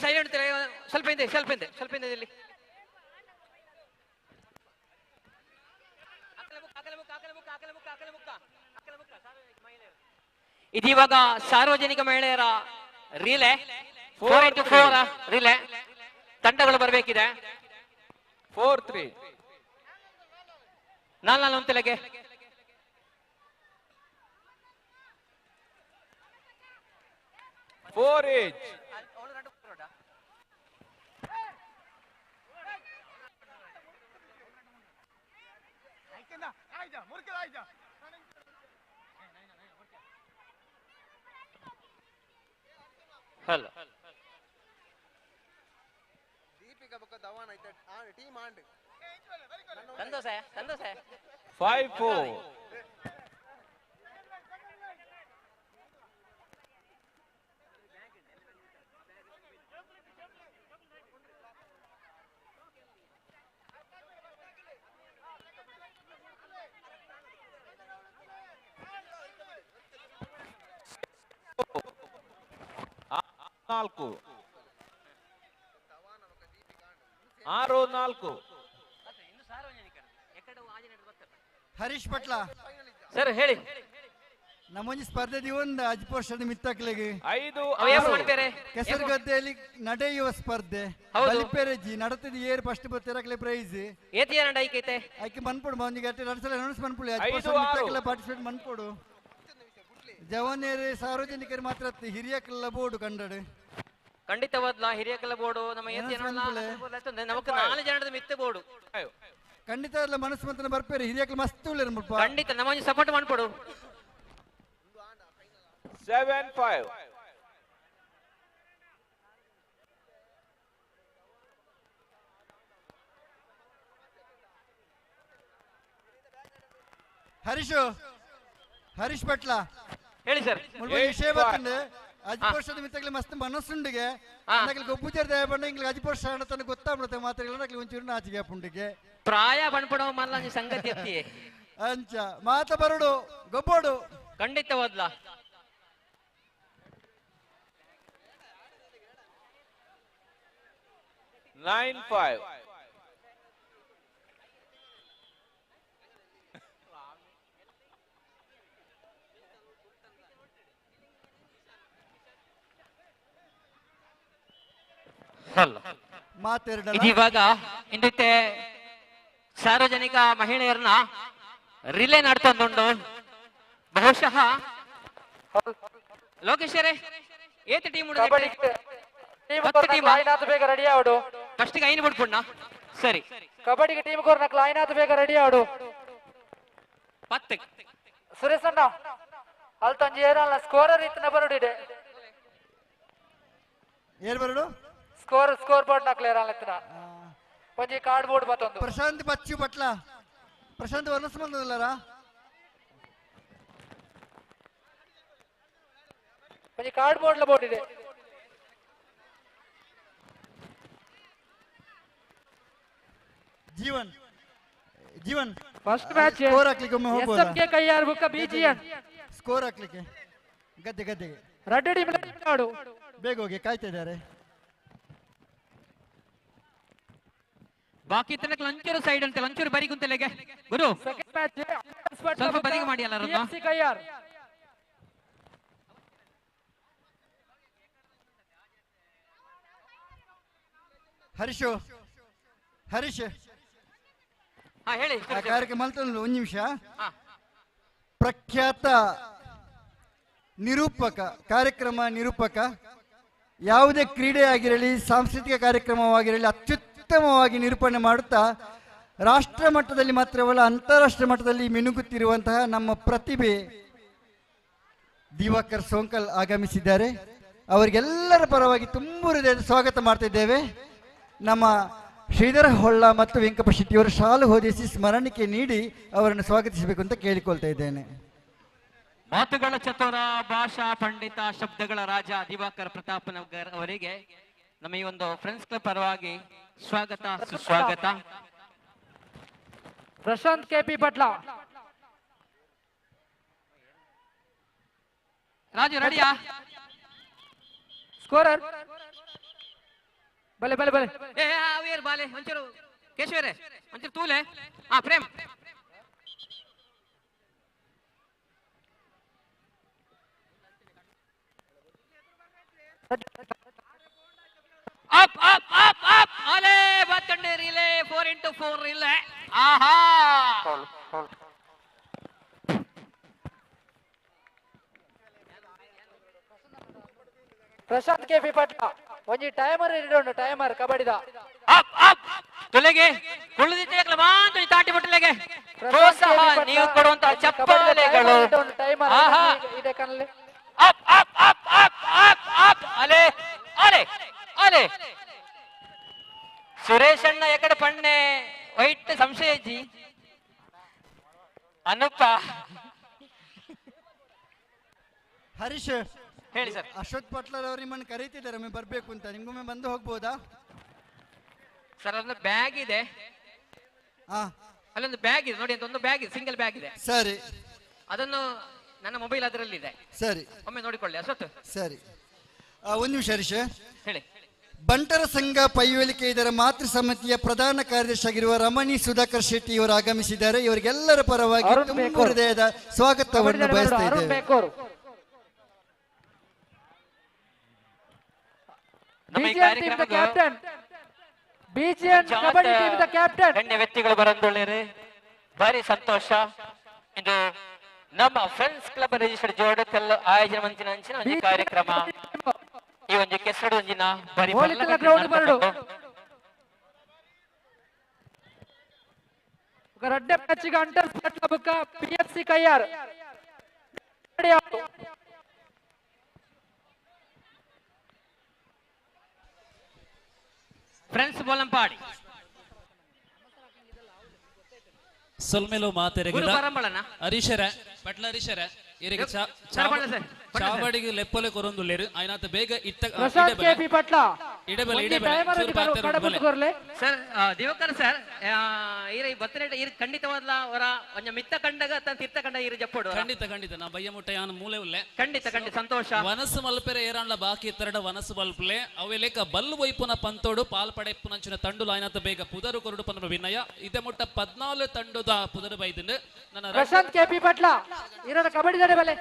ಸೈಲೆಂಟ್ ಸ್ವಲ್ಪ ಹಿಂದೆ ಸ್ವಲ್ಪ ಹಿಂದೆ ಸ್ವಲ್ಪ ಹಿಂದೆ ಇಲ್ಲಿ ಇದೀವಾಗ ಸಾರ್ವಜನಿಕ ಮಹಿಳೆಯರ ರೀಲೆ 4x4 ರೀಲೆ ತಂಡಗಳು ಬರಬೇಕಿದೆ 4-3 ನಾಲ್ ಒಂತೆಲೆಗೆ 4H. ಹಲೋ ದೀಪಿಕಾ ಬಕ್ಕ ದವಾನ ಐತೆ team and Santosh Santosh 5-4 4 6-4 Harish Patla sir ಹೇಳಿ ನಮ್ಮೊಂದು ಸ್ಪರ್ಧೆ ಒಂದು ಅಜ್ಪೋಷಣ ಮಿತ್ತಕ್ಲೆಗೆ 5 ಕೆಸರುಗದ್ದೆಯಲ್ಲಿ ನಡೆಯುವ ಸ್ಪರ್ಧೆ ಹೌದು. ಬಲಿಪೆರಜಿ ನಡತದ ಏರ್ ಫಸ್ಟ್ ಬತ್ತಿರಕ್ಲೆ ಪ್ರೈಸ್ ಏತಿ ಏನಂಡ ಐಕೈತೆ ಆಯ್ಕೆ ಮನ್ಪೊಡು ಒಂದಿಗೆ ಅಟ್ಟೆ ಎರಡು ಸಲ ಅನೌನ್ಸ್ ಮನ್ಪೊಡು 5-6 ಪಾರ್ಟಿಸಿಪೇಟ್ ಮನ್ಪೊಡು ಜವಾನೇರು ಸಾರ್ವಜನಿಕರು ಮಾತ್ರ ಹಿರಿಯ ಕ್ಲಬ್ ಬೋರ್ಡು ಕಂಡಡು ಖಂಡಿತವಾದ್ಲ ಹಿರಿಯಕಲ್ಲ ಬೋರ್ಡು ನಮ್ಮ ನಮಕ್ 4 ಜನದ ಮಿತ್ತ ಬೋರ್ಡು ಖಂಡಿತ ಮನಸ್ಸು ಮಂತ್ರ ಬರ್ಪೇರಿ ಹಿರಿಯಕಲ್ ಮಸ್ತ್ ಉಳ್ಳೇರು ಖಂಡಿತ ನಮ್ಮ ಸಪೋರ್ಟ್ ಮಾಡ್ಕೊಡು 7-5. ಹರೀಶ್ ಪಟ್ಲ ಹೇಳಿ ಸರ್ ವಿಷಯ ಬರ್ತಂಡೆ 5 ವರ್ಷದ ಮಿತ್ತಗ್ಲಿ ಮಸ್ತ್ ಮನಸ್ಸುಂಡಿಗೆ ಗೊಬ್ಬು ಸೇರ್ದೆ ಬಂಡ ಇಂಗ್ಲಿಗೆ 5 ವರ್ಷ ತನಕ ಗೊತ್ತಾಗ್ಬಿಡುತ್ತೆ ಮಾತಾಡಲಿ ಒಂಚೂರು ನಾಚಿಗೆ ಪುಂಡಿಗೆ ಪ್ರಾಯ ಬಣ್ಪಡೋ ಮಲ್ಲ ಸಂಗತಿ ಎತ್ತಿ ಅಂಚ ಮಾತ ಬರಡು ಗೊಬ್ಬೋಡು ಖಂಡಿತವಾದ್ಲ 9-5. ಇವಾಗ ಇಂದೈತೆ ಸಾರ್ವಜನಿಕ ಮಹಿಳೆಯರನ್ನ ರಿಲೇ ನಡ್ತಂದುಂಡು ಬಹುಶಃ ಲೋಕೇಶರೇ ಏತ್ ಟೀಮ್ ಬೇಗ ರೆಡಿ ಆಡು ಫಸ್ಟ್ ಐನ್ ಬಿಡ್ಪುಣ್ಣ ಸರಿ ಕಬಡ್ಡಿಗೆ ಟೀಮ್ ಕೋರ್ನಕ್ಲ ಐನಾತ್ ಬೇಗ ರೆಡಿ ಆಡು 10 ಸುರೇಶ್ ಅಣ್ಣ ಅಲ್ತಂಜಿ ಏರಲ್ಲ ಸ್ಕೋರರ್ ಇತ್ತನ ಬರುಡಿದೆ ಏರ್ ಬರಡು ಸ್ಕೋರ್ ಬೋರ್ಡ್ ನಕ್ಲ ಏರಲ್ಲ ಇತ್ತನ ಒಂಜಿ ಕಾರ್ಡ್ ಬೋರ್ಡ್ ಮತ್ತೊಂದು ಪ್ರಶಾಂತ್ ಬಚ್ಚು ಪಟ್ಲ ಪ್ರಶಾಂತ್ ವರ್ಣಸ್ ಬಂದದಲ್ಲರ ಒಂಜಿ ಕಾರ್ಡ್ ಬೋರ್ಡ್ ಬೋರ್ಡ್ ಇದೆ ಜೀವನ್ ಫಸ್ಟ್ ಮ್ಯಾಚ್ ಸ್ಕೋರ್ ಹಾಕ್ಲಿಕ್ಕೆ ಒಮ್ಮೆ ಹೋಗ್ಬೋದಾ ಎಸ್ಎಂಕೆ ಕೈಯಾರ್ ಬುಕ್ಕ ಬಿಜಿಎನ್ ಸ್ಕೋರ್ ಹಾಕ್ಲಿಕ್ಕೆ ಗದ್ದೆಗೆ ರೆಡ್ಡಿ ಮಾಡು ಬೇಗ ಹೋಗಿ ಕಾಯ್ತಾ ಇದ್ದಾರೆ ಬಾಕಿ ತನಕ ಲಂಚೂರು ಸೈಡ್ ಅಂತ ಲಂಚೂರು ಬರಿ ಕುಂತಲೆಗೆ ಗುರು ಸ್ವಲ್ಪ ಬದಿಗೆ ಮಾಡಿ ಅಲ್ಲ ಕೈಯಾರ್ ಹರೀಶ್ ಹೇಳಿ ಕಾರ್ಯಕ್ರಮ ಒಂದು ನಿಮಿಷ ಪ್ರಖ್ಯಾತ ನಿರೂಪಕ ಕಾರ್ಯಕ್ರಮ ನಿರೂಪಕ ಯಾವುದೇ ಕ್ರೀಡೆ ಆಗಿರಲಿ ಸಾಂಸ್ಕೃತಿಕ ಕಾರ್ಯಕ್ರಮವಾಗಿರಲಿ ಅತ್ಯುತ್ತಮವಾಗಿ ನಿರೂಪಣೆ ಮಾಡುತ್ತಾ ರಾಷ್ಟ್ರ ಮಟ್ಟದಲ್ಲಿ ಮಾತ್ರವಲ್ಲ ಅಂತಾರಾಷ್ಟ್ರೀಯ ಮಟ್ಟದಲ್ಲಿ ಮಿನುಗುತ್ತಿರುವಂತಹ ನಮ್ಮ ಪ್ರತಿಭೆ ದಿವಾಕರ್ ಸೋಂಕಲ್ ಆಗಮಿಸಿದ್ದಾರೆ. ಅವರಿಗೆಲ್ಲರ ಪರವಾಗಿ ತುಂಬು ಹೃದಯದ ಸ್ವಾಗತ ಮಾಡ್ತಿದ್ದೇವೆ. ನಮ್ಮ ಶ್ರೀಧರ ಹೊಳ್ಳ ಮತ್ತು ವೆಂಕಪ್ಪ ಶೆಟ್ಟಿಯವರು ಶಾಲು ಹೊದಿಸಿ ಸ್ಮರಣಿಕೆ ನೀಡಿ ಅವರನ್ನು ಸ್ವಾಗತಿಸಬೇಕು ಅಂತ ಕೇಳಿಕೊಳ್ತಾ ಇದ್ದೇನೆ. ಮಾತುಗಳ ಚತುರ, ಭಾಷಾ ಪಂಡಿತ, ಶಬ್ದಗಳ ರಾಜ ದಿವಾಕರ್ ಪ್ರತಾಪ್ ನಗರ್ ಅವರಿಗೆ ನಮ್ಮ ಈ ಒಂದು ಫ್ರೆಂಡ್ಸ್ ಕ್ಲಬ್ ಪರವಾಗಿ ಸ್ವಾಗತ ಸುಸ್ವಾಗತ. ಪ್ರಶಾಂತ್ ಕೆಪಿ ಪಟ್ಲ ರಾಜು ರೆಡಿಯಾ? ಸ್ಕೋರರ್ ಬಲೆ ಬಲೆ ಬಲೆ ಏ ಅವೇರ್ ಬಾಲೆ ಒಂಚೂರು ಕೇಶವರೇ ಒಂಚೂರು ತೂಲೆ. Prem up up up up ಅಲೆ ಬತ್ತಂಡೆ ರಿಲೇ 4x4 ರಿಲೇ. ಆಹಾ ಪ್ರಶಾಂತ್ ಕೆಪಿ ಪಟ್ಲ ಒಂಜಿ ಟೈಮರ್ ಇಡೋಣ. ಟೈಮರ್ ಕಬಡ್ಡಿದ ಅಪ್ ಅಪ್ ತುಲೆಗೆ ಕುಳಿದಿದ್ದೇಕಲ ಮಾಂತ ತಾಟಿ ಬಟ್ಟಲೆಗೆ ಪ್ರೋತ್ಸಾಹ ನೀವು ಕೊಡುವಂತ ಚಪ್ಪಾಳೆಗಳು. ಆಹಾ ಇದೆ ಕಣ್ಣಲ್ಲಿ. Up up up up up up ಅಲೆ ಅಲೆ ಅಲೆ ಸುರೇಶ್ ಅಣ್ಣ ಎಕಡೆ ಪಣ್ಣೆ ವೈಟ್ ಸಂಶಯಜಿ ಅನುಪ ಹರೀಶ್ ಹೇಳಿ ಸರ್. ಅಶ್ವಥ್ ಪಟ್ಲರ್ ಅವರು ನಿಮ್ಮನ್ನು ಕರೀತಿದ್ದಾರೆ, ಒಮ್ಮೆ ಬರ್ಬೇಕು ಅಂತ. ನಿಮ್ಗೊಮ್ಮೆ ಬಂದು ಹೋಗ್ಬೋದಾ ಸರ್? ಒಂದು ಬ್ಯಾಗ್ ಇದೆ, ಅಲ್ಲೊಂದು ಬ್ಯಾಗ್ ಇದೆ ನೋಡಿ, ಅಂತ ಒಂದು ಬ್ಯಾಗ್ ಇದೆ, ಸಿಂಗಲ್ ಬ್ಯಾಗ್ ಇದೆ. ಸರಿ, ಅದನ್ನು ನನ್ನ ಮೊಬೈಲ್ ಅದರಲ್ಲಿದೆ. ಸರಿ, ಒಮ್ಮೆ ನೋಡಿಕೊಳ್ಳಿ ಅಶ್ವತ್. ಸರಿ, ಒಂದು ನಿಮಿಷ ಹರೀಶ್. ಹೇಳಿ. ಬಂಟರ ಸಂಘ ಪೈವೇಲಿಕೆ ಇದರ ಮಾತೃ ಸಮಿತಿಯ ಪ್ರಧಾನ ಕಾರ್ಯದರ್ಶಿ ಆಗಿರುವ ರಮಣಿ ಸುಧಾಕರ್ ಶೆಟ್ಟಿ ಇವರು ಆಗಮಿಸಿದ್ದಾರೆ. ಇವರಿಗೆಲ್ಲರ ಪರವಾಗಿ ತುಂಬು ಹೃದಯದ ಸ್ವಾಗತವನ್ನು ಬಯಸ್ತಾ ಇದ್ದೇವೆ. ಗಣ್ಯ ವ್ಯಕ್ತಿಗಳು ಬರಂದುಳ್ಳೇರು, ಭಾರಿ ಸಂತೋಷ. ಇದು ನಮ್ಮ ಫ್ರೆಂಡ್ಸ್ ಕ್ಲಬ್ ರಿಜಿಸ್ಟರ್ಡ್ ಜೋಡಕಲ್ ಆಯೋಜನೆ ಮಂಚಿನ ಕಾರ್ಯಕ್ರಮ. ಈ ಒಂಜಿ ಕೆಸಡು ಒಂಜಿನ ಬರಿ ಹೋಲಿತನ ಗ್ರೌಂಡ್ ಬರಡು ఒక రెడ్డ మ్యాచ్గా అంటర్ స్పాట్ల బుక్క పిఎఫ్సి కయ్యార్ ಫ್ರೆಂಡ್ಸ್ ಬೋಲಂಪಾಡಿ ಸೊಲ್ಮೆಲು ಮಾತೆರೆಗಿದ ಬರಂಬಳನ ಹರೀಶರ ಪಟ್ಲ ಹರೀಶರ ಇರಿಗೆ ಚಾವಡಿಗೆ ಲೆಪ್ಪಲೆ ಕೊರೊಂದುಲ್ಲೇರು ಆಯ್ನಾತ ಬೇಗ ಪ್ರಶಾಂತ್ ಕೆಪಿ ಪಟ್ಲ ಸರ್ ದಿವಕರ್ ಸರ್ ಈರ ಬತ್ತನೆ ಈರ ಖಂಡಿತವಾದ ಅವರ ಒಂಜ ಮಿತ್ತ ಕಂಡಗ ತಿರ್ತ ಕಂಡ ಈರ ಜಪ್ಪೋಡು ಖಂಡಿತ ನಾ ಬಯ್ಯ ಮುಟ್ಟ ಯಾನ ಮೂಲೆ ಉಲ್ಲೆ ಖಂಡಿತ ಸಂತೋಷ ವನಸ್ಸು ಮಲ್ಪೆರೆ ಏರಾಂಡ್ಲ ಬಾಕಿ ಇತ್ತರಡ ವನಸ್ಸು ಮಲ್ಪಲೆ ಅವೆ ಲೇಕ ಬಲ್ಲು ವೈಪುನ ಪಂತೋಡು ಪಾಲ್ಪಡೆಪ್ಪು ನಂಚಿನ ತಂಡುಲು ಆಯ್ನಾತ ಬೇಗ ಪುದರು ಕೊರಡು ಪಂದ್ರ ವಿನಯ ಇದೇ ಮುಟ್ಟ 14 ತಂಡುದ ಪುದರು ಬೈದಿಂದ ನನ್ನ ಪ್ರಶಾಂತ್ ಕೆಪಿ ಪಟ್ಲ ಇರದ ಕಬಡ್ಡಿ ದಡೆ ಬಲೆ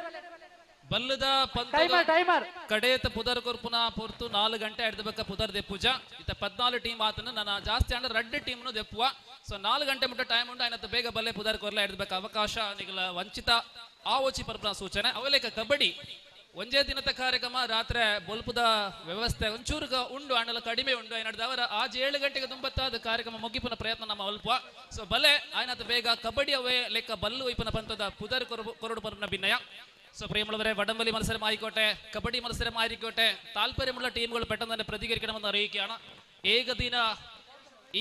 ಬಲ್ಲದ ಟೈಮರ್ ಕಡೆಯತ ಪುದರ್ ಕೊರ್ಪುನ ಪೊರ್ತು 4 ಗಂಟೆ ಎಡ್ದಬೇಕ ಪುದರ್ ದೆಪ್ಪುಜ ಇತ್ತ 14 ಟೀಮ್ ಆತನ ನನ್ನ ಜಾಸ್ತಿ ಅಂಡ ರೆಡ್ ಟೀಮ್ನು ದೆಪ್ಪುವ ಸೊ 4 ಗಂಟೆ ಮುಟ್ಟ ಟೈಮ್ ಉಂಟು ಆಯ್ನತ್ತ ಬೇಗ ಬಲ್ಲೆ ಪುದರ್ ಕೊರ್ಲ ಎಡ್ದಬೇಕ ಅವಕಾಶ ನಿಗಲ ವಂಚಿತ ಆವೋಚಿ ಪರ್ಪನ ಸೂಚನೆ ಅವಲೇಕ ಕಬಡ್ಡಿ ಒಂದೇ ದಿನದ ಕಾರ್ಯಕ್ರಮ ರಾತ್ರಿ ಬೊಲ್ಪುದ ವ್ಯವಸ್ಥೆ ಒಂಚೂರು ಉಂಡು ಅಂಡಲ ಕಡಿಮೆ ಉಂಡು ಏನಡ್ದವರ ಆಜ್ 7 ಗಂಟೆಗೆ ತುಂಬತ್ತಾದ ಕಾರ್ಯಕ್ರಮ ಮುಗಿಪುನ ಪ್ರಯತ್ನ ನಮ್ಮ ಅಲ್ಪ ಸೊ ಬಲೆ ಆಯ್ನತ್ತ ಬೇಗ ಕಬಡ್ಡಿ ಅವೇ ಲೆಕ್ಕ ಬಲ್ಲು ವೈಪನ ಪಂತದ ಪುದರ್ ಕೊರಡು ಪರ್ಪನ ಭಿನ್ನಯ ಸೊ പ്രിയമുള്ളവരെ വടംവലി മത്സരമായിക്കോട്ടെ കബഡി മത്സരമായിരിക്കോട്ടെ താല്പര്യമുള്ള ടീമുകൾ പെട്ടെന്ന് തന്നെ പ്രതികരിക്കണമെന്ന് അറിയിക്കുകയാണ് ഏകദിന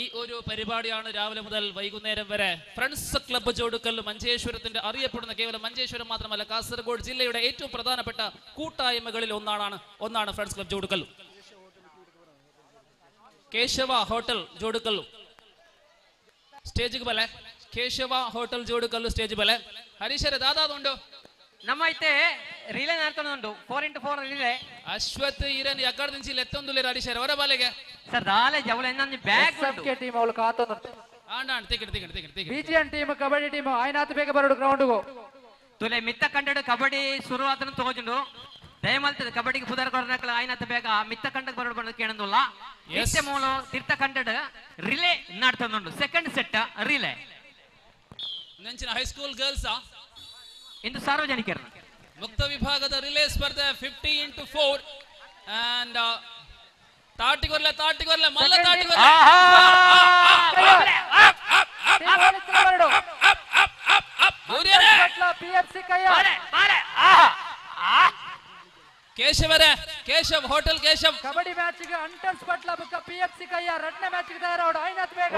ഈ ഒരു പരിപാടിയാണ് രാവിലെ മുതൽ വൈകുന്നേരം വരെ ഫ്രണ്ട്സ് ക്ലബ്ബ് ജോഡുക്കൽ മഞ്ചേശ്വരത്തിന്റെ അറിയപ്പെടുന്ന കേവലം മഞ്ചേശ്വരം മാത്രമല്ല കാസർഗോഡ് ജില്ലയുടെ ഏറ്റവും പ്രധാനപ്പെട്ട കൂട്ടായ്മകളിൽ ഒന്നാണ് ഫ്രണ്ട്സ് ക്ലബ്ബ് ജോഡുക്കൽ കേശവ ഹോട്ടൽ ജോഡുക്കൽ സ്റ്റേജിಗೆ ಬಲೆ ಕೇಶವ ಹೋಟೆಲ್ ಜೋಡುಕಲ್ಲು ಸ್ಟೇಜ್ ಬಲೆ ಹರೀಶರ ದಾದಾದುಂಡು ನಮ್ಮ ಐತೆ ರಿಲೇ ನಡ್ತೊಂದು 4x4 ರಿಲೇ ಅಶ್ವತ್ ಈರನ್ ಎಕ್ಕಡ ದಿಂಚಿ ಲೆತ್ತೊಂದುಲೆ ಹರೀಶರ ಅವರ ಬಾಲೆಗೆ ಸರ್ ದಾಲೆ ಜವಲ ಎನ್ನೊಂದು ಬ್ಯಾಗ್ ಎಸ್ಎಂಕೆ ಟೀಮ್ ಅವಳು ಕಾತೊಂದು ಆಂಡಾಂಡ್ ತಿಕಿಟ್ ಬಿಜಿಎನ್ ಟೀಮ್ ಕಬಡ್ಡಿ ಟೀಮ್ ಆಯ್ನಾತ್ ಬೇಗ ಬರಡು ಗ್ರೌಂಡ್ ಗೋ ತುಲೆ ಮಿತ್ತ ಕಂಡಡು ಕಬಡ್ಡಿ ಶುರುವಾತನ ತಗೋಜುಂಡು ದಯಮಲ್ತದ ಕಬಡ್ಡಿಗೆ ಪುದರ್ ಕೊರನಕಲ ಆಯ್ನಾತ್ ಬೇಗ ಮಿತ್ತ ಕಂಡಕ್ಕೆ ಬರಡು ಬಂದು ಕೇಳಂದುಲ್ಲ ನಿತ್ಯ ಮೂಲ ತೀರ್ಥ ಕಂಡಡು ರಿಲೇ ನಡ್ತೊಂದು ಸೆಕೆಂಡ್ ಸೆಟ್ ರಿಲೇ ನೆಂಚಿನ ಹೈಸ್ಕೂಲ್ ಗರ್ಲ್ಸ್ ಇಂದು ಸಾರ್ವಜನಿಕರು ಮುಕ್ತ ವಿಭಾಗದ ರಿಲೇ ಸ್ಪರ್ಧೆ 50x4 ಅಂಡ್ ತಾಟಿಗೊರ್ಲೆ ಮಲ್ಲ ತಾಟಿಗೊರ್ಲೆ ಕೇಶವ್ ಹೋಟೆಲ್ ಕೇಶವ್ ಕಬಡ್ಡಿ ಮ್ಯಾಚ್ ಗೆ ಅಂಟರ್ಸ್ ಪಟ್ಲ ಬುಕ್ಕ ಪಿಎಫ್ಸಿ ಕಯ್ಯ ರಡ್ನೆ ಮ್ಯಾಚ್ ಗೆ ತಯಾರಾವಡು ಆಯ್ನಾತ್ ಬೇಗ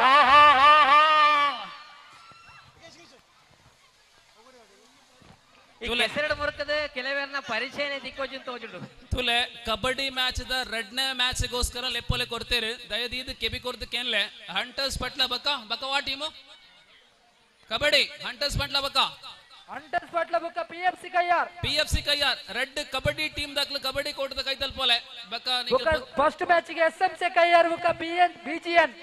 ಹೆಸರು ಮುರುಕದ ಕೆಲವೇರ್ನ ಪರಿಚಯನೇ ದಿಕ್ಕೋಜು ತೋಜುಂಡು ತುಲೆ ಕಬಡ್ಡಿ ಮ್ಯಾಚ್ ದ ರೆಡ್ನೆ ಮ್ಯಾಚ್ ಗೋಸ್ಕರ ಲೆಪ್ಪಲೆ ಕೊಡ್ತೇರು ದಯದೀದ್ ಕೆಬಿ ಕೊರ್ದು ಕೇನ್ಲೆ ಹಂಟರ್ಸ್ ಪಟ್ಲ ಬಕವಾ ಟೀಮು ಕಬಡ್ಡಿ ಹಂಟರ್ಸ್ ಪಟ್ಲ ಅಂಟರ್ಸ್ ಪಟ್ಲ ಬುಕ್ಕ ಪಿಎಫ್ಸಿ ಕಯ್ಯಾರ್ ರೆಡ್ ಕಬಡ್ಡಿ ಟೀಮ್ ದಾಖಲು ಕಬಡ್ಡಿ ಕೋಟದ ಕೈತಲ್ ಪೋಲೆ ಫಸ್ಟ್ ಮ್ಯಾಚ್ ಗೆ ಎಸ್ಎಂಸಿ ಕಯ್ಯಾರ್ ಬುಕ್ಕ ಬಿಜಿಎನ್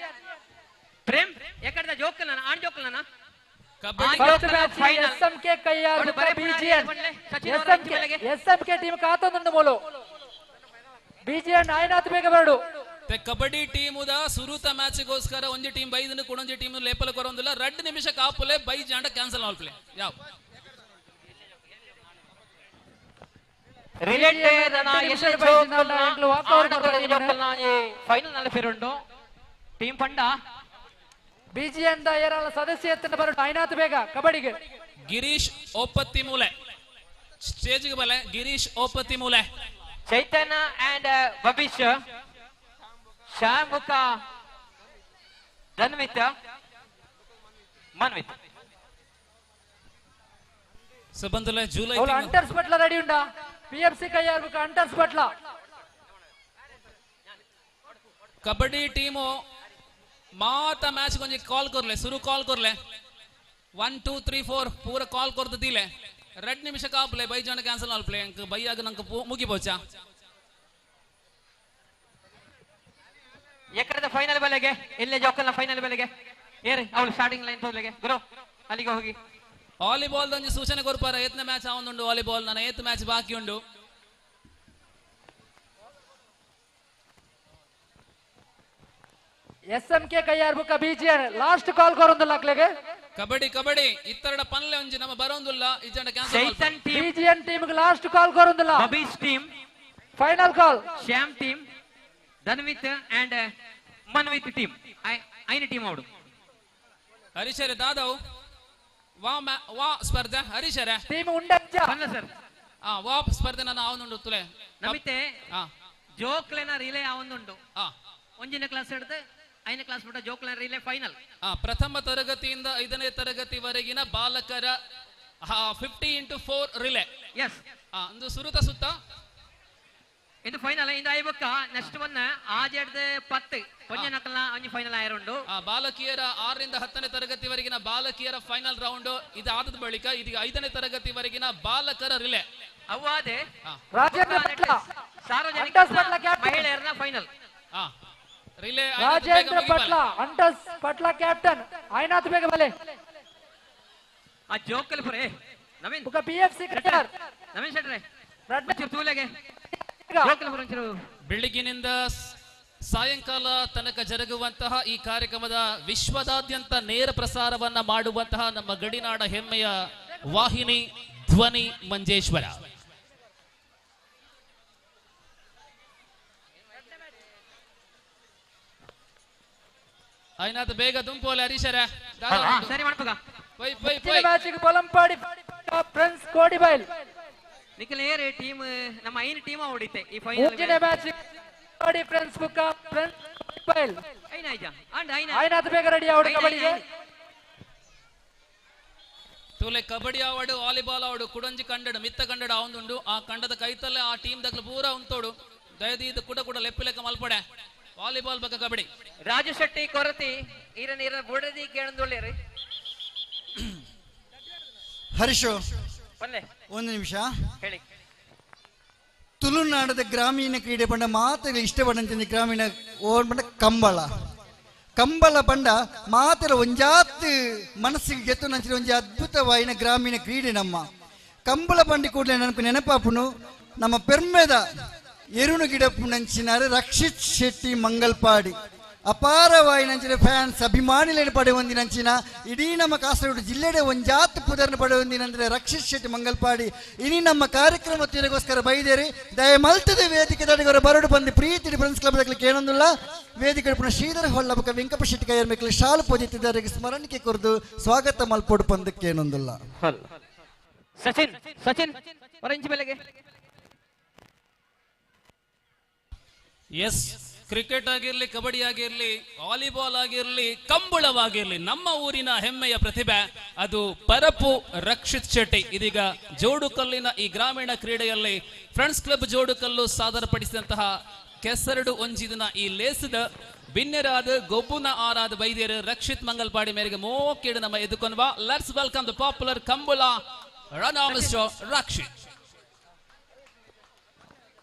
ಪ್ರೇಮ್ ಯಾಕಂದ್ರೆ ಜೋಕಲ್ನ on ಜೋಕಲ್ನ SMK Kayyar ಬಿಜಿಎನ್ SMK team ಕಾತೊಂದು ಮೂಲು ಬಿಜಿಎನ್ ಆಯ್ನಾತ್ ಬೇಗ ಬರಡು ಕಬಡ್ಡಿ ಟೀಮ್ ಸುರುತ ಮ್ಯಾಚ್ ಗೋಸ್ಕರ ಒಂಜಿ ಟೀಮ್ ಬೈದನ್ನು ಕೊಡೊಂಜಿ ಟೀಮ್ ಲೇಪಲ ಕೊರೊಂದಿಲ್ಲ 2 ನಿಮಿಷ ಕಾಪುಲೆ ಬೈ ಜಾಂಡ ಕ್ಯಾನ್ಸಲ್ ಆಲ್ಪ್ಲೆ ಯಾವ ರಿಲೇಟೆಡ್ ಫೈನಲ್ ನಲ್ಲಿ ಫಿರುಂಡು ಟೀಮ್ ಪಂಡ ಬಿಜಿಎನ್ ದ ಏರಾಳ ಸದಸ್ಯತ್ವನ ಬರಡು ಆಯ್ನಾತ್ ಬೇಗ ಕಬಡ್ಡಿಗೆ ಗಿರೀಶ್ ಓಪತ್ತಿ ಮೂಲೆ ಸ್ಟೇಜ್ಗೆ ಬಲೆ ಗಿರೀಶ್ ಓಪತ್ತಿ ಮೂಲೆ ಚೈತನ್ಯ ಅಂಡ್ ಬಬೀಶ್ ಶಾಮುಖ ಧನ್ವಿತ್ ಮನ್ವಿತ್ ಸಬಂದಲೆ ಜೂಲೈ ಅಂಟರ್ಸ್ ಪಟ್ಲ ರೆಡಿ ಉಂಡಾ ಪಿಎಫ್ಸಿ ಕಯ್ಯಾರ್ ಬುಕ್ಕ ಅಂಟರ್ಸ್ ಪಟ್ಲ ಕಬಡ್ಡಿ ಟೀಮು ಮಾತ ಮ್ಯಾಚ್ ಕೊಂಚ ಕಾಲ್ ಕೊರ್ಲೆ ಶುರು ಕಾಲ್ ಕೊರ್ಲೆ 1 2 3 4 ಪೂರ ಕಾಲ್ ಕೊರ್ದು ದಿಲೆ 2 ನಿಮಿಷ ಕಾಪ್ಲೆ ಬೈ ಜಾಂಡ ಕ್ಯಾನ್ಸಲ್ ಆಲ್ಪ್ಲೆ ಅಂಕ ಬೈ ಆಗ ನಂಕ ಮುಗಿ ಪೋಚಾ ಎಕರದ ಫೈನಲ್ ಬೆಲೆಗೆ ಇಲ್ಲೇ ಜೋಕಲ್ನ ಫೈನಲ್ ಬೆಲೆಗೆ ಏರಿ ಅವಳು ಸ್ಟಾರ್ಟಿಂಗ್ ಲೈನ್ ತೋರ್ಲೆಗೆ ಗುರು ಅಲ್ಲಿಗೆ ಹೋಗಿ ವಾಲಿಬಾಲ್ ದಂಜಿ ಸೂಚನೆ ಕೊರ್ಪಾರ ಏತ್ನ ಮ್ಯಾಚ್ ಆವೊಂದುಂಡು ವಾಲಿಬಾಲ್ ನನ್ನ ಏತ್ ಮ್ಯಾಚ್ ಬಾಕಿ ಉಂಡು ಎಸ್ಎಂಕೆ ಕಯ್ಯಾರ್ ಬುಕ್ಕ ಬಿಜಿಎನ್ ಲಾಸ್ಟ್ ಕಾಲ್ ಕೊರೊಂದುಲ್ಲ ಅಕ್ಲೆಗೆ ಕಬಡ್ಡಿ ಇತ್ತರಡ ಪನ್ಲೆ ಒಂಜಿ ನಮ್ಮ ಬರೋಂದುಲ್ಲ ಇಜಂಡ ಕ್ಯಾನ್ಸಲ್ ಬಿಜಿಎನ್ ಟೀಮ್ ಗೆ ಲಾಸ್ಟ್ ಕಾಲ್ ಕೊರೊಂದುಲ್ಲ Babish team final call Shyam team Dhanvith and Manvith team ಐನ ಟೀಮ್ ಅವಡು ಹರೀಶರೇ ದಾದವ್ ವಾ ಸ್ಪರ್ಧೆ ಹರೀಶರೇ ಟೀಮ್ ಉಂಡಚ್ಚ ಬನ್ನ ಸರ್ ವಾ ಸ್ಪರ್ಧೆ ನಾನು ಅವನುಂಡು ತುಲೆ ನಮಿತೆ ಜೋಕ್ಲೆನ ರಿಲೇ ಅವನುಂಡು ಒಂಜಿನ ಕ್ಲಾಸ್ ಹಿಡಿದು 5ನೇ ಕ್ಲಾಸ್ ಬಿಟ್ಟ ಜೋಕ್ಲೆನ ರಿಲೇ ಫೈನಲ್ ಪ್ರಥಮ ತರಗತಿಯಿಂದ 5ನೇ ತರಗತಿವರೆಗಿನ ಬಾಲಕರ 50x4 ರಿಲೇ ಎಸ್ ಒಂದು ಸುರುತ ಸುತ್ತ ಇದು ಫೈನಲ್ ಇಂದ ಐಬಕ್ಕ ನೆಕ್ಸ್ಟ್ ಒನ್ ಆಜೆಡ್ದು 10 ಕೊಂಜ ನಕಲ್ನ ಒಂಜಿ ಫೈನಲ್ ಆಯರುಂಡು ಬಾಲಕಿಯರ 6ರಿಂದ 10ನೇ ತರಗತಿವರೆಗಿನ ಬಾಲಕಿಯರ ಫೈನಲ್ ರೌಂಡ್ ಇದಾದ ಬಳಿಕ ಇದೀಗ 5ನೇ ತರಗತಿವರೆಗಿನ ಬಾಲಕರ ರಿಲೇ ಅವಾದೆ ರಾಜೇಂದ್ರ ಪಟ್ಲ ಸಾರ್ವಜನಿಕ ಮಹಿಳೆಯರನ ಫೈನಲ್ ರಿಲೇ ರಾಜೇಂದ್ರ ಪಟ್ಲ ಅಂಟಸ್ ಪಟ್ಲ ಕ್ಯಾಪ್ಟನ್ ಆಯ್ನಾತ್ ಬೇಗ ಬಲೆ ಆ ಜೋಕಲ್ ಪುರೇ ನವೀನ್ ಬುಕ ಪಿಎಫ್ಸಿ ಕ್ರಿಕೆಟರ್ ನವೀನ್ ಶೆಟ್ರೆ ರಡ್ಡ ತೂಲೆಗೆ ಬೆಳಗಿನಿಂದ ಸಾಯಂಕಾಲ ತನಕ ಜರುಗುವಂತಹ ಈ ಕಾರ್ಯಕ್ರಮದ ವಿಶ್ವದಾದ್ಯಂತ ನೇರ ಪ್ರಸಾರವನ್ನ ಮಾಡುವಂತಹ ನಮ್ಮ ಗಡಿನಾಡ ಹೆಮ್ಮೆಯ ವಾಹಿನಿ ಧ್ವನಿ ಮಂಜೇಶ್ವರ. ಆಯ್ನಾತ ಬೇಗ ದುಂಪೋಲೆ ಹರೀಶರ ಸರಿ ಮಾಡ್ಬೇಕ ಮ್ಯಾಚಿಗೆ ಬಲಂಪಾಡಿ ಫ್ರೆಂಡ್ಸ್ ಕೋಡಿಬೈಲ್ ನಿಖಿಲ್ ಏರ್ ಟೀಮ್ ನಮ್ಮ ಐನ ಟೀಮ್ ಓಡಿತೆ ಈ ಫೈನಲ್ ಮುಂಚಿನ ಮ್ಯಾಚ್ ಕೋಡಿ ಫ್ರೆಂಡ್ಸ್ ಬುಕ್ಕ ಫ್ರೆಂಡ್ಸ್ ಕೋಡಿಬೈಲ್ ಐನ ಐಜಾ ಅಂಡ್ ಐನಾತ ಬೇಗ ರೆಡಿ ಆವಡು ಕಬಡ್ಡಿಗೆ ತೂಲೆ ಕಬಡ್ಡಿ ಆವಡು ವಾಲಿಬಾಲ್ ಆವಡು ಕುಡಂಜಿ ಕಂಡಡು ಮಿತ್ತ ಕಂಡಡು ಅವಂದುಂಡು ಆ ಕಂಡದ ಕೈತಲ್ಲೇ ಆ ಟೀಮ್ ದಗ್ಲು ಪೂರ ಉಂತೋಡು ದಯದೀದ ಕೂಡ ಲೆಪ್ಪಿ ಲೆಕ್ಕ ಮಲ್ಪಡೆ ವಾಲಿಬಾಲ್ ಬಗ್ಗೆ ಕಬಡ್ಡಿ ರಾಜು ಶೆಟ್ಟಿ ಕೊರತಿ ಈರನ ಬುಡದಿ ಕೇಳಂದೊಳ್ಳೆರಿ ಹರೀಶು ಒಂದು ನಿಮಿಷ ಹೇಳಿ. ತುಳುನಾಡದ ಗ್ರಾಮೀಣ ಕ್ರೀಡೆ ಪಂಡ ಮಾತ್ರ ಇಷ್ಟಪಡಂತ ಗ್ರಾಮೀಣ ಓಡ್ ಪಂಡ ಕಂಬಳ ಪಂಡ ಮಾತ್ರ ಒಂಜಾತ್ ಮನಸ್ಸಿಗೆ ಗೆತ್ತು ನಂಚಿನ ಒಂಜಿ ಅದ್ಭುತವಾಯಿನ ಗ್ರಾಮೀಣ ಕ್ರೀಡೆ ನಮ್ಮ ಕಂಬಳ ಪಂಡಿ ಕೂಡಲೇ ನನಗೆ ನೆನಪಾಪುನು ನಮ್ಮ ಪೆರ್ಮೆದ ಎರುಣು ಗಿಡಪ್ಪು ನಂಚಿನಾರು ರಕ್ಷಿತ್ ಶೆಟ್ಟಿ ಮಂಗಲ್ಪಾಡಿ ಅಪಾರವಾಯಿ ನಂಚಿನ ಫ್ಯಾನ್ಸ್ ಅಭಿಮಾನಿಲೇನು ಪಡೆ ಹೊಂದಿನಂಚಿನ ಇಡೀ ನಮ್ಮ ಕಾಸರಗೋಡು ಜಿಲ್ಲೆಡೆ ಒಂಜಾತ್ ಪುದರ್ನ ಪಡೆ ಹೊಂದಿನಂದ್ರೆ ರಕ್ಷಿತ್ ಶೆಟ್ಟಿ ಮಂಗಲ್ಪಾಡಿ ಇನಿ ನಮ್ಮ ಕಾರ್ಯಕ್ರಮ ತೀರಗೋಸ್ಕರ ಬೈದೇರಿ ದಯ ಮಲ್ತದ ವೇದಿಕೆ ತಡೆಗೋರ ಬರಡು ಬಂದು ಪ್ರೀತಿ ಫ್ರೆಂಡ್ಸ್ ಕ್ಲಬ್ ದಾಖಲೆ ಕೇಳೊಂದಿಲ್ಲ ವೇದಿಕೆ ಪುನಃ ಶ್ರೀಧರ ಹೊಳ್ಳಬಕ ವೆಂಕಟ ಶೆಟ್ಟಿ ಕೈಯರ್ ಮೇಕಲಿ ಶಾಲು ಪೋಜಿತ್ತಿದ್ದಾರೆ ಸ್ಮರಣಿಕೆ ಕೊರದು ಸ್ವಾಗತ ಮಲ್ಪೋಡು ಪಂದಕ್ಕೆ ಏನೊಂದಿಲ್ಲ. ಸಚಿನ್ ಸಚಿನ್ ಒರೆಂಜ್ ಬೆಲೆಗೆ ಎಸ್ ಕ್ರಿಕೆಟ್ ಆಗಿರ್ಲಿ ಕಬಡ್ಡಿ ಆಗಿರ್ಲಿ ವಾಲಿಬಾಲ್ ಆಗಿರ್ಲಿ ಕಂಬಳವಾಗಿರ್ಲಿ ನಮ್ಮ ಊರಿನ ಹೆಮ್ಮೆಯ ಪ್ರತಿಭೆ ಅದು ಪರಪು ರಕ್ಷಿತ್ ಶೆಟ್ಟಿ ಇದೀಗ ಜೋಡುಕಲ್ಲಿನ ಈ ಗ್ರಾಮೀಣ ಕ್ರೀಡೆಯಲ್ಲಿ ಫ್ರೆಂಡ್ಸ್ ಕ್ಲಬ್ ಜೋಡುಕಲ್ಲು ಸಾದರಪಡಿಸಿದಂತಹ ಕೆಸರಡು ಒಂಜಿದಿನ ಈ ಲೇಸದ ಬಿನ್ನೆರಾದ ಗೊಬ್ಬುನ ಆರಾದ ಬೈದ್ಯರು ರಕ್ಷಿತ್ ಮಂಗಲ್ಪಾಡಿ ಮೇರೆಗೆ ಮೋಕೇಡು ನಮ್ಮ ಎದುಕೊನ್ವಾ let's welcome the popular kambala run mister Rakshith.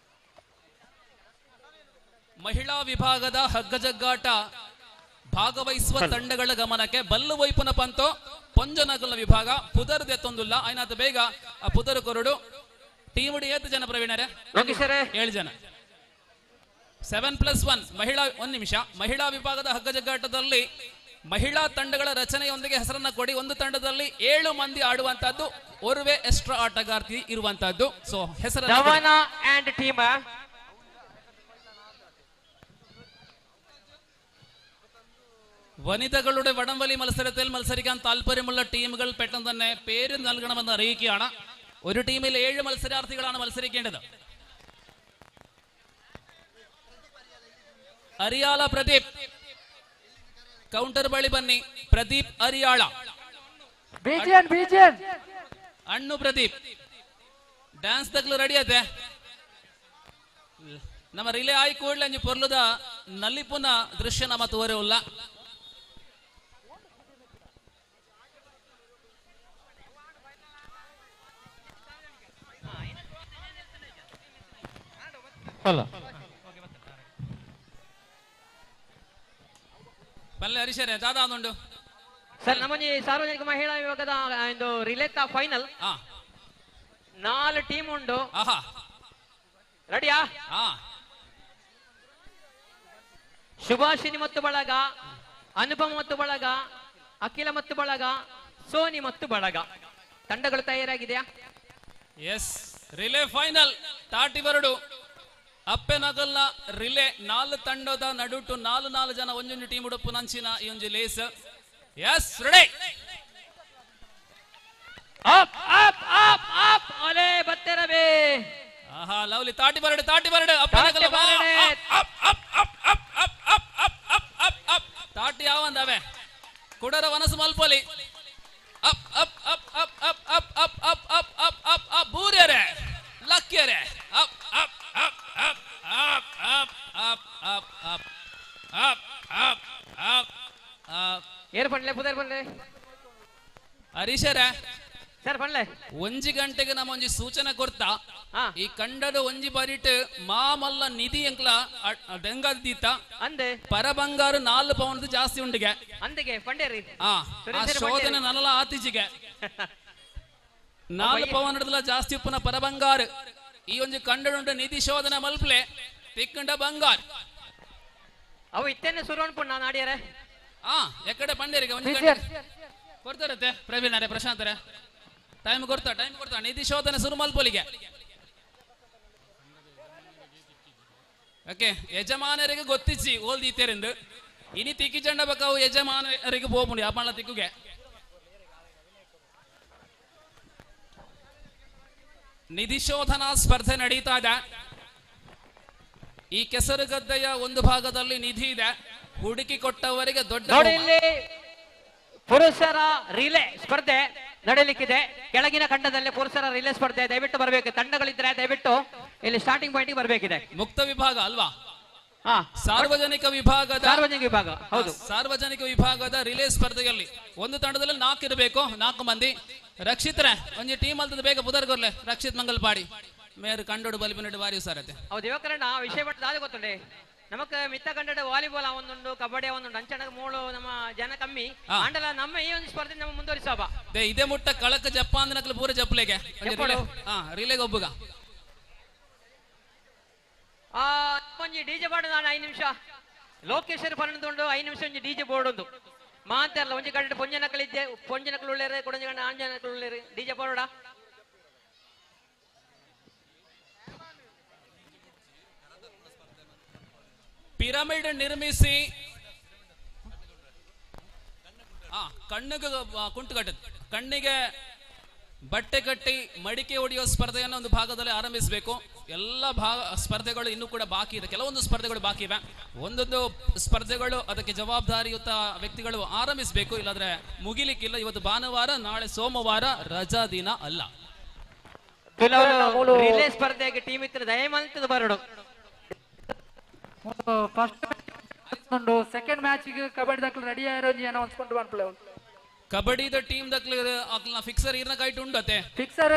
ಮಹಿಳಾ ವಿಭಾಗದ ಹಗ್ಗಜಗ್ಗಾಟ ಭಾಗವಹಿಸುವ ತಂಡಗಳ ಗಮನಕ್ಕೆ ಬಲ್ಲು ವೈಪುನ ಪಂತೋ ಪೊಂಜನಗಲ ವಿಭಾಗ ಪುದರ್ ದೆತ್ತೊಂದುಲ್ಲ ಐನಾತ ಬೇಗ ಆ ಪುದರ್ ಕೊರಡು ಟೀಮ್ ಏತು ಜನ ಪ್ರವೀಣರೇ 7 ಜನ 7+1 ಮಹಿಳಾ 1 ನಿಮಿಷ ಮಹಿಳಾ ವಿಭಾಗದ ಹಗ್ಗಜಗ್ಗಾಟದಲ್ಲಿ ಮಹಿಳಾ ತಂಡಗಳ ರಚನೆಯೊಂದಿಗೆ ಹೆಸರನ್ನ ಕೊಡಿ ಒಂದು ತಂಡದಲ್ಲಿ 7 ಮಂದಿ ಆಡುವಂತದ್ದು ಓರ್ವೆ ಎಕ್ಸ್ಟ್ರಾ ಆಟಗಾರ್ತಿ ಇರುವಂತದ್ದು ಸೊ ಹೆಸರು വനിതകളുടെ വടംവലി മത്സരത്തിൽ മത്സരിക്കാൻ താല്പര്യമുള്ള ടീമുകൾ പെട്ടെന്ന് തന്നെ പേര് നൽകണമെന്ന് അറിയിക്കുകയാണ്. ഒരു ടീമിൽ 7 മത്സരാർത്ഥികളാണ് മത്സരിക്കേണ്ടത്. അരിയാള പ്രദീപ് കൗണ്ടർ ബളി ബന്നി പ്രദീപ് അരിയാള ಅಣ್ಣು ಪ್ರದೀಪ್ ಡ್ಯಾನ್ಸ್ ತಗ್ಲು ರೆಡಿ ಆಯ್ತೆ ನಮ್ಮ ರಿಲೇ ಆಯ್ ಕೂಡಲೇ ಅಂಜಿ ಪೊರ್ಲುದ ನಲ್ಲಿಪುನ ದೃಶ್ಯ ನಮ್ಮ ತೋರೆಲ್ಲ ಪಲ್ಲೆ ಹರೀಶರೇ ದಾದಾ ಅಂದುಂಡು ಸರ್ ನಮ್ಮಲ್ಲಿ ಸಾರ್ವಜನಿಕ ಮಹಿಳಾ ವಿಭಾಗದ ಒಂದು ರಿಲೇತ ಫೈನಲ್ 4 ಟೀಮ್ ಉಂಡು ರೆಡಿಯಾ ಶುಭಾಷಿನಿ ಮತ್ತು ಬಳಗ ಅನುಪಮ ಮತ್ತು ಬಳಗ ಅಖಿಲ ಮತ್ತು ಬಳಗ ಸೋನಿ ಮತ್ತು ಬಳಗ ತಂಡಗಳು ತಯಾರಾಗಿದೆಯಾ? ಎಸ್ ರಿಲೇ ಫೈನಲ್ ತಾಟಿ ಬರಡು ಅಪ್ಪೆನಗಲ್ನ ರಿಲೇ 4 ತಂಡದ ನಡುಟು 4 ಜನ ಒಂಜೊಂದು ಟೀಮ್ ಉಡುಪು ನಂಚಿನ ಈ ಒಂಜಿ ಲೇಸ್. Yes ready up up up up ಅಲೆ ಬತ್ತೆರಬೆ. ಆಹಾ ಲವ್ಲಿ ತಾಟಿ ಬರಡೆ ಅಪ್ಪೆನಗಲ್ ತಾಟಿ ಯಾವಂದವೆ ಕುಡರ ವನಸು ಮಲ್ಪೊಲಿ up up up up up up up up up up up up ಬೂರ್ಯರೆ ಲಕ್ಕ್ಯರೆ up up up up up up up up up up up up up ಏರ್ ಪಂಡ್ಲೆ ಪುದರ್ ಪಂಡ್ಲೆ ಹರೀಶರೇ ಸರ್ ಪಂಡ್ಲೆ 1 ಗಂಟೆಗೆ ನಮ್ಮ ಒಂಜಿ ಸೂಚನೆ ಕೊಡ್ತಾ ಈ ಕಂಡದ ಒಂಜಿ ಬರಿಟ್ ಮಾಮಲ್ಲ ನಿಧಿ ಎಂಕ್ಲ ಡೆಂಗದೀತ ಅಂದೆ ಪರಬಂಗಾರು 4 ಪೌಂಡ್ ಜಾಸ್ತಿ ಉಂಡಿಗೆ ಅಂದಿಗೆ ಪಂಡೇರಿ ಆ ಶೋಧನೆ ನಲ್ಲ ಆತಿಜಿಗೆ 4 ಪೌಂಡ್ ಜಾಸ್ತಿ ಉಪ್ಪನ ಪರಬಂಗಾರು ಈ ಒಂಜಿ ಕಂಡಡುಂಡ ನಿಧಿ ಶೋಧನೆ ಮಲ್ಪಲೆ ತಿಕ್ಕಂಡ ಬಂಗಾರ್ ಅವು ಇತ್ತೇನೆ ಶುರು ಅನ್ಪುಣ್ಣ ನಾಡಿಯರೆ ಎಕಡೆ ಪಂಡೇರಿಗೆ ಒಂಜಿ ಕೊಡ್ತಾರತ್ತೆ ಪ್ರವೀಣರೇ ಪ್ರಶಾಂತರೇ ಟೈಮ್ ಕೊಡ್ತಾ ನಿಧಿ ಶೋಧನೆ ಶುರು ಮಲ್ಪೊಲಿಗೆ. ಓಕೆ ಯಜಮಾನರಿಗೆ ಗೊತ್ತಿಚ್ಚಿ ಓಲ್ದೀತೆರೆಂದು ಇನಿ ತಿಕ್ಕಿ ಚಂಡ ಬಕಾವು ಯಜಮಾನರಿಗೆ ಹೋಗ್ಬಿಡಿ ಅಪ್ಪಣ್ಣ ತಿಕ್ಕುಗೆ. ನಿಧಿ ಶೋಧನಾ ಸ್ಪರ್ಧೆ ನಡೀತಾ ಇದೆ. ಈ ಕೆಸರುಗದ್ದೆಯ ಒಂದು ಭಾಗದಲ್ಲಿ ನಿಧಿ ಇದೆ. ಹುಡುಕಿ ಕೊಟ್ಟವರಿಗೆ ದೊಡ್ಡ ಪುರುಷರ ರಿಲೇ ಸ್ಪರ್ಧೆ ನಡೆಯಲಿಕ್ಕಿದೆ. ಕೆಳಗಿನ ಖಂಡದಲ್ಲಿ ಪುರುಷರ ರಿಲೇ ಸ್ಪರ್ಧೆ ದಯವಿಟ್ಟು ಬರಬೇಕು. ತಂಡಗಳಿದ್ರೆ ದಯವಿಟ್ಟು ಇಲ್ಲಿ ಸ್ಟಾರ್ಟಿಂಗ್ ಪಾಯಿಂಟ್ ಬರಬೇಕಿದೆ. ಮುಕ್ತ ವಿಭಾಗ ಅಲ್ವಾ? ಸಾರ್ವಜನಿಕ ವಿಭಾಗ ಹೌದು. ಸಾರ್ವಜನಿಕ ವಿಭಾಗದ ರಿಲೇ ಸ್ಪರ್ಧೆಯಲ್ಲಿ ಒಂದು ತಂಡದಲ್ಲಿ 4 ಇರಬೇಕು. 4 ಮಂದಿ ರಕ್ಷಿತ್ರೆ ಒಂಜಿ ಟೀಮ್ ಅಲ್ತದ ಬೇಗ ಬುದರ್ಗೊರ್ಲೆ ರಕ್ಷಿತ್ ಮಂಗಲ್ಪಾಡಿ ಮೇರು ಕಂಡೋಡು ಬಲ್ಬಿನಡು ಬಾರಿ ಸಾರತೆ. ಹೌದು ಯುವಕರಣ್ಣ ವಿಷಯ ಪಟ್ಟು ದಾದ ಗೊತ್ತುಂಡೆ ನಮಕ್ ಮಿತ್ತ ಕಂಡಡ ವಾಲಿಬಾಲ್ ಒಂದುಂಡು ಕಬಡ್ಡಿ ಒಂದುಂಡು ಅಂಚನಗ ಮೂಳು ನಮ್ಮ ಜನ ಕಮ್ಮಿ ಅಂಡಲ ನಮ್ಮ ಈ ಒಂದು ಸ್ಪರ್ಧೆ ನಮ್ಮ ಮುಂದುವರಿಸೋಬ ಇದೇ ಮುಟ್ಟ ಕಳಕ ಜಪ್ಪಾಂದ ನಕಲು ಪೂರ ಜಪ್ಲೆಗೆ ರಿಲೇಗೆ ಒಬ್ಬಗ ಒಂಜಿ ಡಿಜೆ ಬಾಡು ನಾನು 5 ನಿಮಿಷ ಲೋಕೇಶ್ವರ ಪನ್ನೊಂದು 5 ನಿಮಿಷ ಒಂಜಿ ಡಿಜೆ ಬೋರ್ಡ್ ಒಂದು ಮಾತಾರಲ್ಲ ಒಂಜಿ ಕಂಡ ಪೊಂಜನಕಲಿದ್ದೆ ಪೊಂಜನಕಲು ಉಳ್ಳೇರೆ ಕೊಡಂಜ ಕಂಡ ಆಂಜನಕಲು ಉಳ್ಳೇರೆ ಡಿಜೆ ಬೋರ್ಡ ಪಿರಮಿಡ್ ನಿರ್ಮಿಸಿ ಕಣ್ಣಿಗೆ ಕುಂಟು ಕಟ್ಟದ ಕಣ್ಣಿಗೆ ಬಟ್ಟೆ ಕಟ್ಟಿ ಮಡಿಕೆ ಹೊಡೆಯೋ ಸ್ಪರ್ಧೆಯನ್ನು ಒಂದು ಭಾಗದಲ್ಲಿ ಆರಂಭಿಸಬೇಕು. ಎಲ್ಲ ಸ್ಪರ್ಧೆಗಳು ಇನ್ನೂ ಕೂಡ ಬಾಕಿ ಇದೆ. ಕೆಲವೊಂದು ಸ್ಪರ್ಧೆಗಳು ಬಾಕಿ ಇವೆ. ಒಂದೊಂದು ಸ್ಪರ್ಧೆಗಳು ಅದಕ್ಕೆ ಜವಾಬ್ದಾರಿಯುತ ವ್ಯಕ್ತಿಗಳು ಆರಂಭಿಸಬೇಕು, ಇಲ್ಲಾಂದ್ರೆ ಮುಗಿಲಿಕ್ಕಿಲ್ಲ. ಇವತ್ತು ಭಾನುವಾರ, ನಾಳೆ ಸೋಮವಾರ ರಜಾ ದಿನ ಅಲ್ಲ. ರಿಲೇ ಸ್ಪರ್ಧೆಗೆ ಟೀಮ್ ಇತ್ತು ದಯಮಂತದ ಬರಡು ಫಸ್ಟ್ ಸೆಕೆಂಡ್ ಮ್ಯಾಚ್ ಕಬಡ್ಡಿ ದಕ್ಕಲು ರೆಡಿ ಆಯಿರೋ ಏನೋ ಅನ್ಸ್ಕೊಂಡು ಬಂದ್ಬಿಳೆ ಕಬಡ್ಡಿದ ಟೀಮ್ ದಕ್ಕಲು ಫಿಕ್ಸರ್ ಇರ್ನ ಕೈಟ್ ಉಂಡತೆ ಫಿಕ್ಸರ್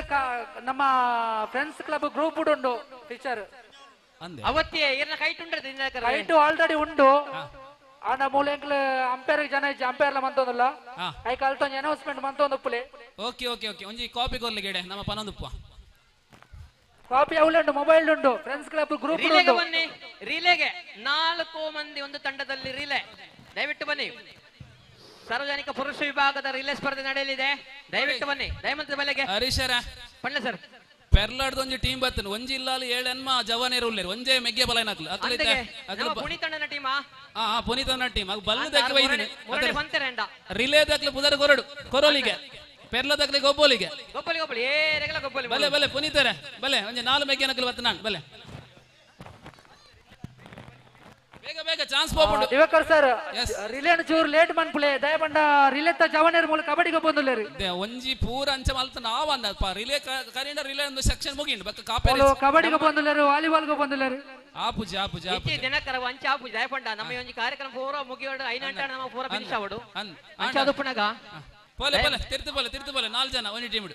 ನಮ್ಮ ಫ್ರೆಂಡ್ಸ್ ಕ್ಲಬ್ ಗ್ರೂಪ್ ಉಂಡು ಫಿಕ್ಸರ್ ಅವತ್ತೇ ಇರ್ನ ಕೈಟ್ ಉಂಡ್ರೆ ಕೈಟ್ ಆಲ್ರೆಡಿ ಉಂಡು ಆನ ಮೂಲೆಂಕ್ಲು ಅಂಪೈರ್ ಜನ ಅಂಪೈರ್ಲ ಮಂತೊಂದಲ್ಲ ಐ ಕಲ್ತೊಂದು ಅನೌನ್ಸ್ಮೆಂಟ್ ಮಂತೊಂದು ಉಪ್ಪುಲೆ ಓಕೆ ಓಕೆ ಓಕೆ ಒಂಜಿ ಕಾಪಿ ಕೊರ್ಲಿಗೆಡೆ ನಮ್ಮ ಪನೊಂದುಪ್ಪ ಕಾಪಿ ಅವಳುಂಡು ಮೊಬೈಲ್ ಉಂಡು ಫ್ರೆಂಡ್ಸ್ ಕ್ಲಬ್ ಗ್ರೂಪ್ ಉಂಡು ಬನ್ನಿ ರಿಲೇಗೆ 4 ಮಂದಿ ಒಂದು ತಂಡದಲ್ಲಿ ರಿಲೇ ದಯವಿಟ್ಟು ಬನ್ನಿ. ಸಾರ್ವಜನಿಕ ಪುರುಷ ವಿಭಾಗದ ರಿಲೇ ಸ್ಪರ್ಧೆ ನಡೆಯಲಿದೆ. ದಯವಿಟ್ಟು ಬನ್ನಿ ದಯಮಂತ್ರ ಬೆಲೆಗೆ ಹರೀಶರ ಪಂಡ್ಲೆ ಸರ್ ಪೆರ್ಲಾಡ್ದ ಒಂಜಿ ಟೀಮ್ ಬರ್ತನು ಒಂಜಿ ಇಲ್ಲಾಲು 7 ಎನ್ಮ ಜವಾನೇರು ಉಳ್ಳೇರು ಒಂಜೇ ಮೆಗ್ಗೆ ಬಲೈನಕ್ಲು ಪುನೀತಣ್ಣನ ಟೀಮಾ ಪುನೀತಣ್ಣ ಟೀಮ್ ಬಲ್ಲ ದಕ್ಕೆ ವೈದಿನಿ ಬಂತೆರೆಂಡ ರಿಲೇ ದಕ್ಲೆ ಪುದರ್ ಕೊರಡು ಕೊರೋಲಿಗೆ ಪೆರ್ಲ ದಕ್ಲೆ ಗೊಬ್ಬೋಲಿಗೆ ಗೊಬ್ಬಲಿ ಏರೆಗಲ ಗೊಬ್ಬಲಿ ಬಲೆ ಬಲೆ ಪುನೀತರೆ ಬಲೆ ಒಂಜಿ 4 ಮೆಗ್ಗೆ ನಕ್ಲು ಬತ್ತ ನಾನು ಬಲೆ ಬೇಗ ಬೇಗ ಚಾನ್ಸ್ ಹೋಗ್ಬಿಡು ಯುವಕರ್ ಸರ್ ರಿಲೇ ಚೂರು ಲೇಟ್ ಮನ್ಪುಲೆ ದಯಪಂಡ ರಿಲೇ ತ ಜವನೇರ್ ಮೂಲ ಕಬಡ್ಡಿಗೆ ಬಂದುಲ್ಲೇರಿ ಒಂಜಿ ಪೂರ ಅಂಚ ಮಲ್ತ ನಾವ್ ಅಂದಪ್ಪ ರಿಲೇ ಕರೆಂಡ ರಿಲೇ ಒಂದು ಸೆಕ್ಷನ್ ಮುಗಿಂಡು ಬಕ್ಕ ಕಾಪೆ ಕಬಡ್ಡಿಗೆ ಬಂದುಲ್ಲೇರು ವಾಲಿಬಾಲ್ ಗೆ ಬಂದುಲ್ಲೇರು ಆಪುಜಿ ಆಪುಜಿ ಇತಿ ದಿನಕರ ಅಂಚ ಆಪುಜಿ ದಯಪಂಡ ನಮ್ಮ ಒಂಜಿ ಕಾರ್ಯಕ್ರಮ ಪೂರ ಮುಗಿಯೋಡು 5 ಗಂಟೆ ನಮ್ಮ ಪೂರ ಫಿನಿಶ್ ಆವಡು ಅಂಚ ಅದುಪುನಗ ಪೋಲೆ ಪೋಲೆ ತಿರ್ತು ಪೋಲೆ 4 ಜನ ಒಂಜಿ ಟೀಮ್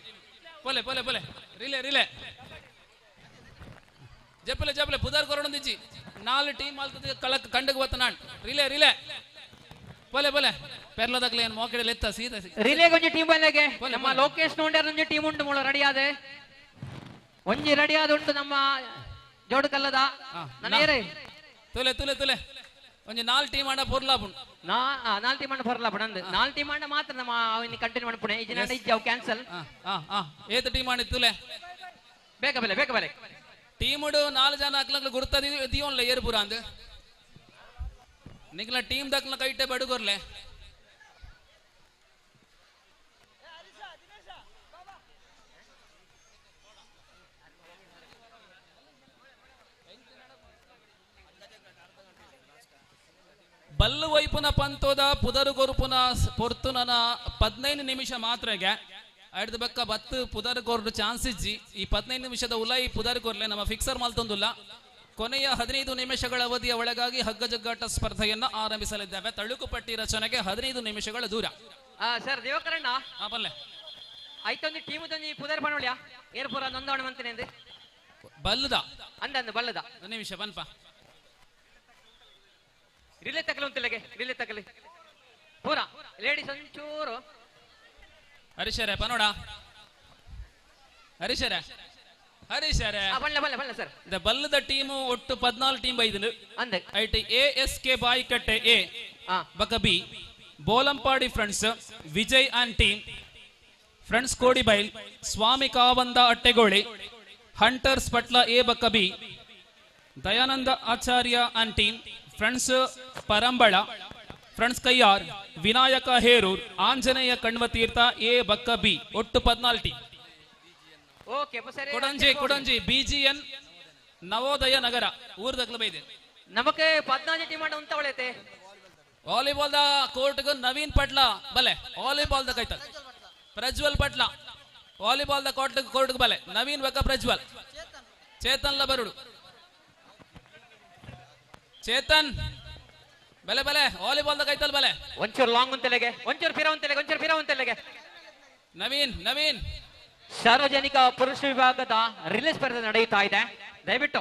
ಪೋಲೆ ಪೋಲೆ ಪೋಲೆ ರಿಲೇ ರಿಲೇ ಜಪ್ಪಲೆ ಜಪ್ಪಲೆ ಪುದರ್ ಕೊರಡು ದಿಚ್ಚಿ 4 ಟೀಮ್ ಆಲ್ತದೆ ಕಳಕ್ ಕಂಡಗೆ ಬತ್ತ ನಾನ್ ರಿಲೇ ರಿಲೇ ಪೋಲೆ ಪೋಲೆ ಪೆರ್ಲದಕ್ಲೆ ಏನು ಮೋಕೆಡೆ ಲೆತ್ತ ಸೀದಾ ರಿಲೇ ಒಂಜಿ ಟೀಮ್ ಬಂದಗೆ ನಮ್ಮ ಲೋಕೇಶ್ ನೋಂಡ್ಯಾರ ಒಂಜಿ ಟೀಮ್ ಉಂಟು ಮೂಲ ರೆಡಿ ಆದೆ ಒಂಜಿ ರೆಡಿ ಆದ ಉಂಟು ನಮ್ಮ ಜೋಡುಕಲ್ಲದ ನನೇರೆ ತುಲೆ ತುಲೆ ತುಲೆ ಒಂಜಿ 4 ಟೀಮ್ ಆಂಡ ಪೊರ್ಲಾಪುಂಡು 4 ಟೀಮ್ ಆಂಡ ಪೊರ್ಲಾಪುಂಡು ಅಂದು 4 ಟೀಮ್ ಆಂಡ ಮಾತ್ರ ನಮ್ಮ ಅವನಿ ಕಂಟಿನ್ಯೂ ಮಾಡ್ಪುಣೆ ಇಜಿನ ಇಜ್ಜಾವ್ ಕ್ಯಾನ್ಸಲ್ ಏತ ಟೀಮ್ ಆಂಡ ತುಲೆ ಬೇಗ ಬೆಲೆ ಟೀಮುಡು 4 ಜನ ಅಕ್ಲಂಗ್ಲು ಗುರ್ತದಿ ದಿಯೋನ್ಲೆ ಏರ್ಪುರ ಅಂದ್ ನಿಕ್ಲ ಟೀಮ್ ದಕ್ಲ ಕೈಟೆ ಬಡುಗೊರ್ಲೆ ಬಲ್ಲು ವೈಪುನ ಪಂತೋದ ಪುದರು ಕೊರುಪುನ ಪೊರ್ತುನನ 15 ನಿಮಿಷ ಮಾತ್ರಗೆ ಐದು ಬಕ್ಕ ಬತ್ತು ಪುದರು ಕೊರ್ಡು ಚಾನ್ಸ್ ಇಜ್ಜಿ ಈ 15 ನಿಮಿಷದ ಉಲೈ ಪುದರು ಕೊರ್ಲೆ ನಮ್ಮ ಫಿಕ್ಸರ್ ಮಲ್ತೊಂದುಲ್ಲ ಕೊನೆಯ 15 ನಿಮಿಷಗಳ ಅವಧಿಯ ಒಳಗಾಗಿ ಹಗ್ಗ ಜಗ್ಗಾಟ ಸ್ಪರ್ಧೆಯನ್ನ ಆರಂಭಿಸಲಿದ್ದೇವೆ. ತಳುಕು ಪಟ್ಟಿ ರಚನೆಗೆ 15 ನಿಮಿಷಗಳ ದೂರ. ಸರ್ ದೇವಕರಣ್ಣ ಬಲ್ಲೆ ಐತೊಂದು ಟೀಮ್ ತಂದು ಪುದರ್ ಪಣೋಳ್ಯಾ ಏರ್ಪುರ ನೊಂದವಣ ಮಂತನೆ ಅಂದೆ ಬಲ್ಲದ ಅಂದಂದು ಬಲ್ಲದ ಒಂದು ನಿಮಿಷ ಬನ್ಪ ರಿಲೆ ತಕಲು ಅಂತಿಲ್ಲಗೆ ರಿಲೆ ತಕಲಿ ಪೂರ ಲೇಡೀಸ್ ಒಂಚೂರು ಹರೀಶರೇ ಪನೋಡ ಹರೀಶರೇ ಬಲ್ಲ ಬಲ್ಲ ಬಲ್ಲ ಸರ್ ಬಲ್ಲದ ಟೀಮು ಒಟ್ಟು 14 ಟೀಮ್ ಬೈದಿಲು ಅಂದೆ ಐಟಿ ಎಎಸ್ಕೆ ಬಾಯಿಕಟ್ಟೆ ಎ ಬಕ B Bolampady friends Vijay and team friends Kodibail Swami ಕಾವಂದ Attegoli hunters Patla A ಬಕ B Dayananda Acharya and team friends ಪರಂಬಳ ಫ್ರೆಂಡ್ಸ್ ಕಯ್ಯಾರ್ ವಿನಾಯಕ ಹೇರೂರ್ ಆಂಜನೇಯ ಕಣ್ವತೀರ್ಥ ಎ ಬಕ್ಕ ಬಿ ಒಟ್ಟು 14 ಟೀಮ್. ಓಕೆ ಕೊಡಂಜಿ ಬಿಜಿಎನ್ ನವೋದಯ ನಗರ ಊರ್ದಕ್ಲ ಬೈದೆ ನಮಕ್ಕೆ 14 ಟೀಮ್ ಉಂತ ಒಳ್ಳೆತೆ ವಾಲಿಬಾಲ್ ದ ಕೋರ್ಟ್ ನವೀನ್ ಪಟ್ಲ ಬಲೆ ವಾಲಿಬಾಲ್ ದ ಕೈತಲ್ ಪ್ರಜ್ವಲ್ ಪಟ್ಲ ವಾಲಿಬಾಲ್ ದ ಕೋರ್ಟ್ ಬಲೆ ನವೀನ್ ಬಕ್ಕ ಪ್ರಜ್ವಲ್ ಚೇತನ್ ಬರುಡು ಚೇತನ್ ಬಲೆ ಬಲೆ ವಾಲಿಬಾಲ್ ದ ಕೈತಲ್ ಬಲೆ ಒಂಚೂರು ಲಾಂಗ್ ಉಂತೆಲೆಗೆ ಒಂಚೂರು ಫಿರ ಉಂತೆಲೆಗೆ ನವೀನ್ ಸಾರ್ವಜನಿಕ ಪುರುಷ ವಿಭಾಗದ ರಿಲೇ ಸ್ಪರ್ಧೆ ನಡೆಯುತ್ತಾ ಇದೆ. ದಯವಿಟ್ಟು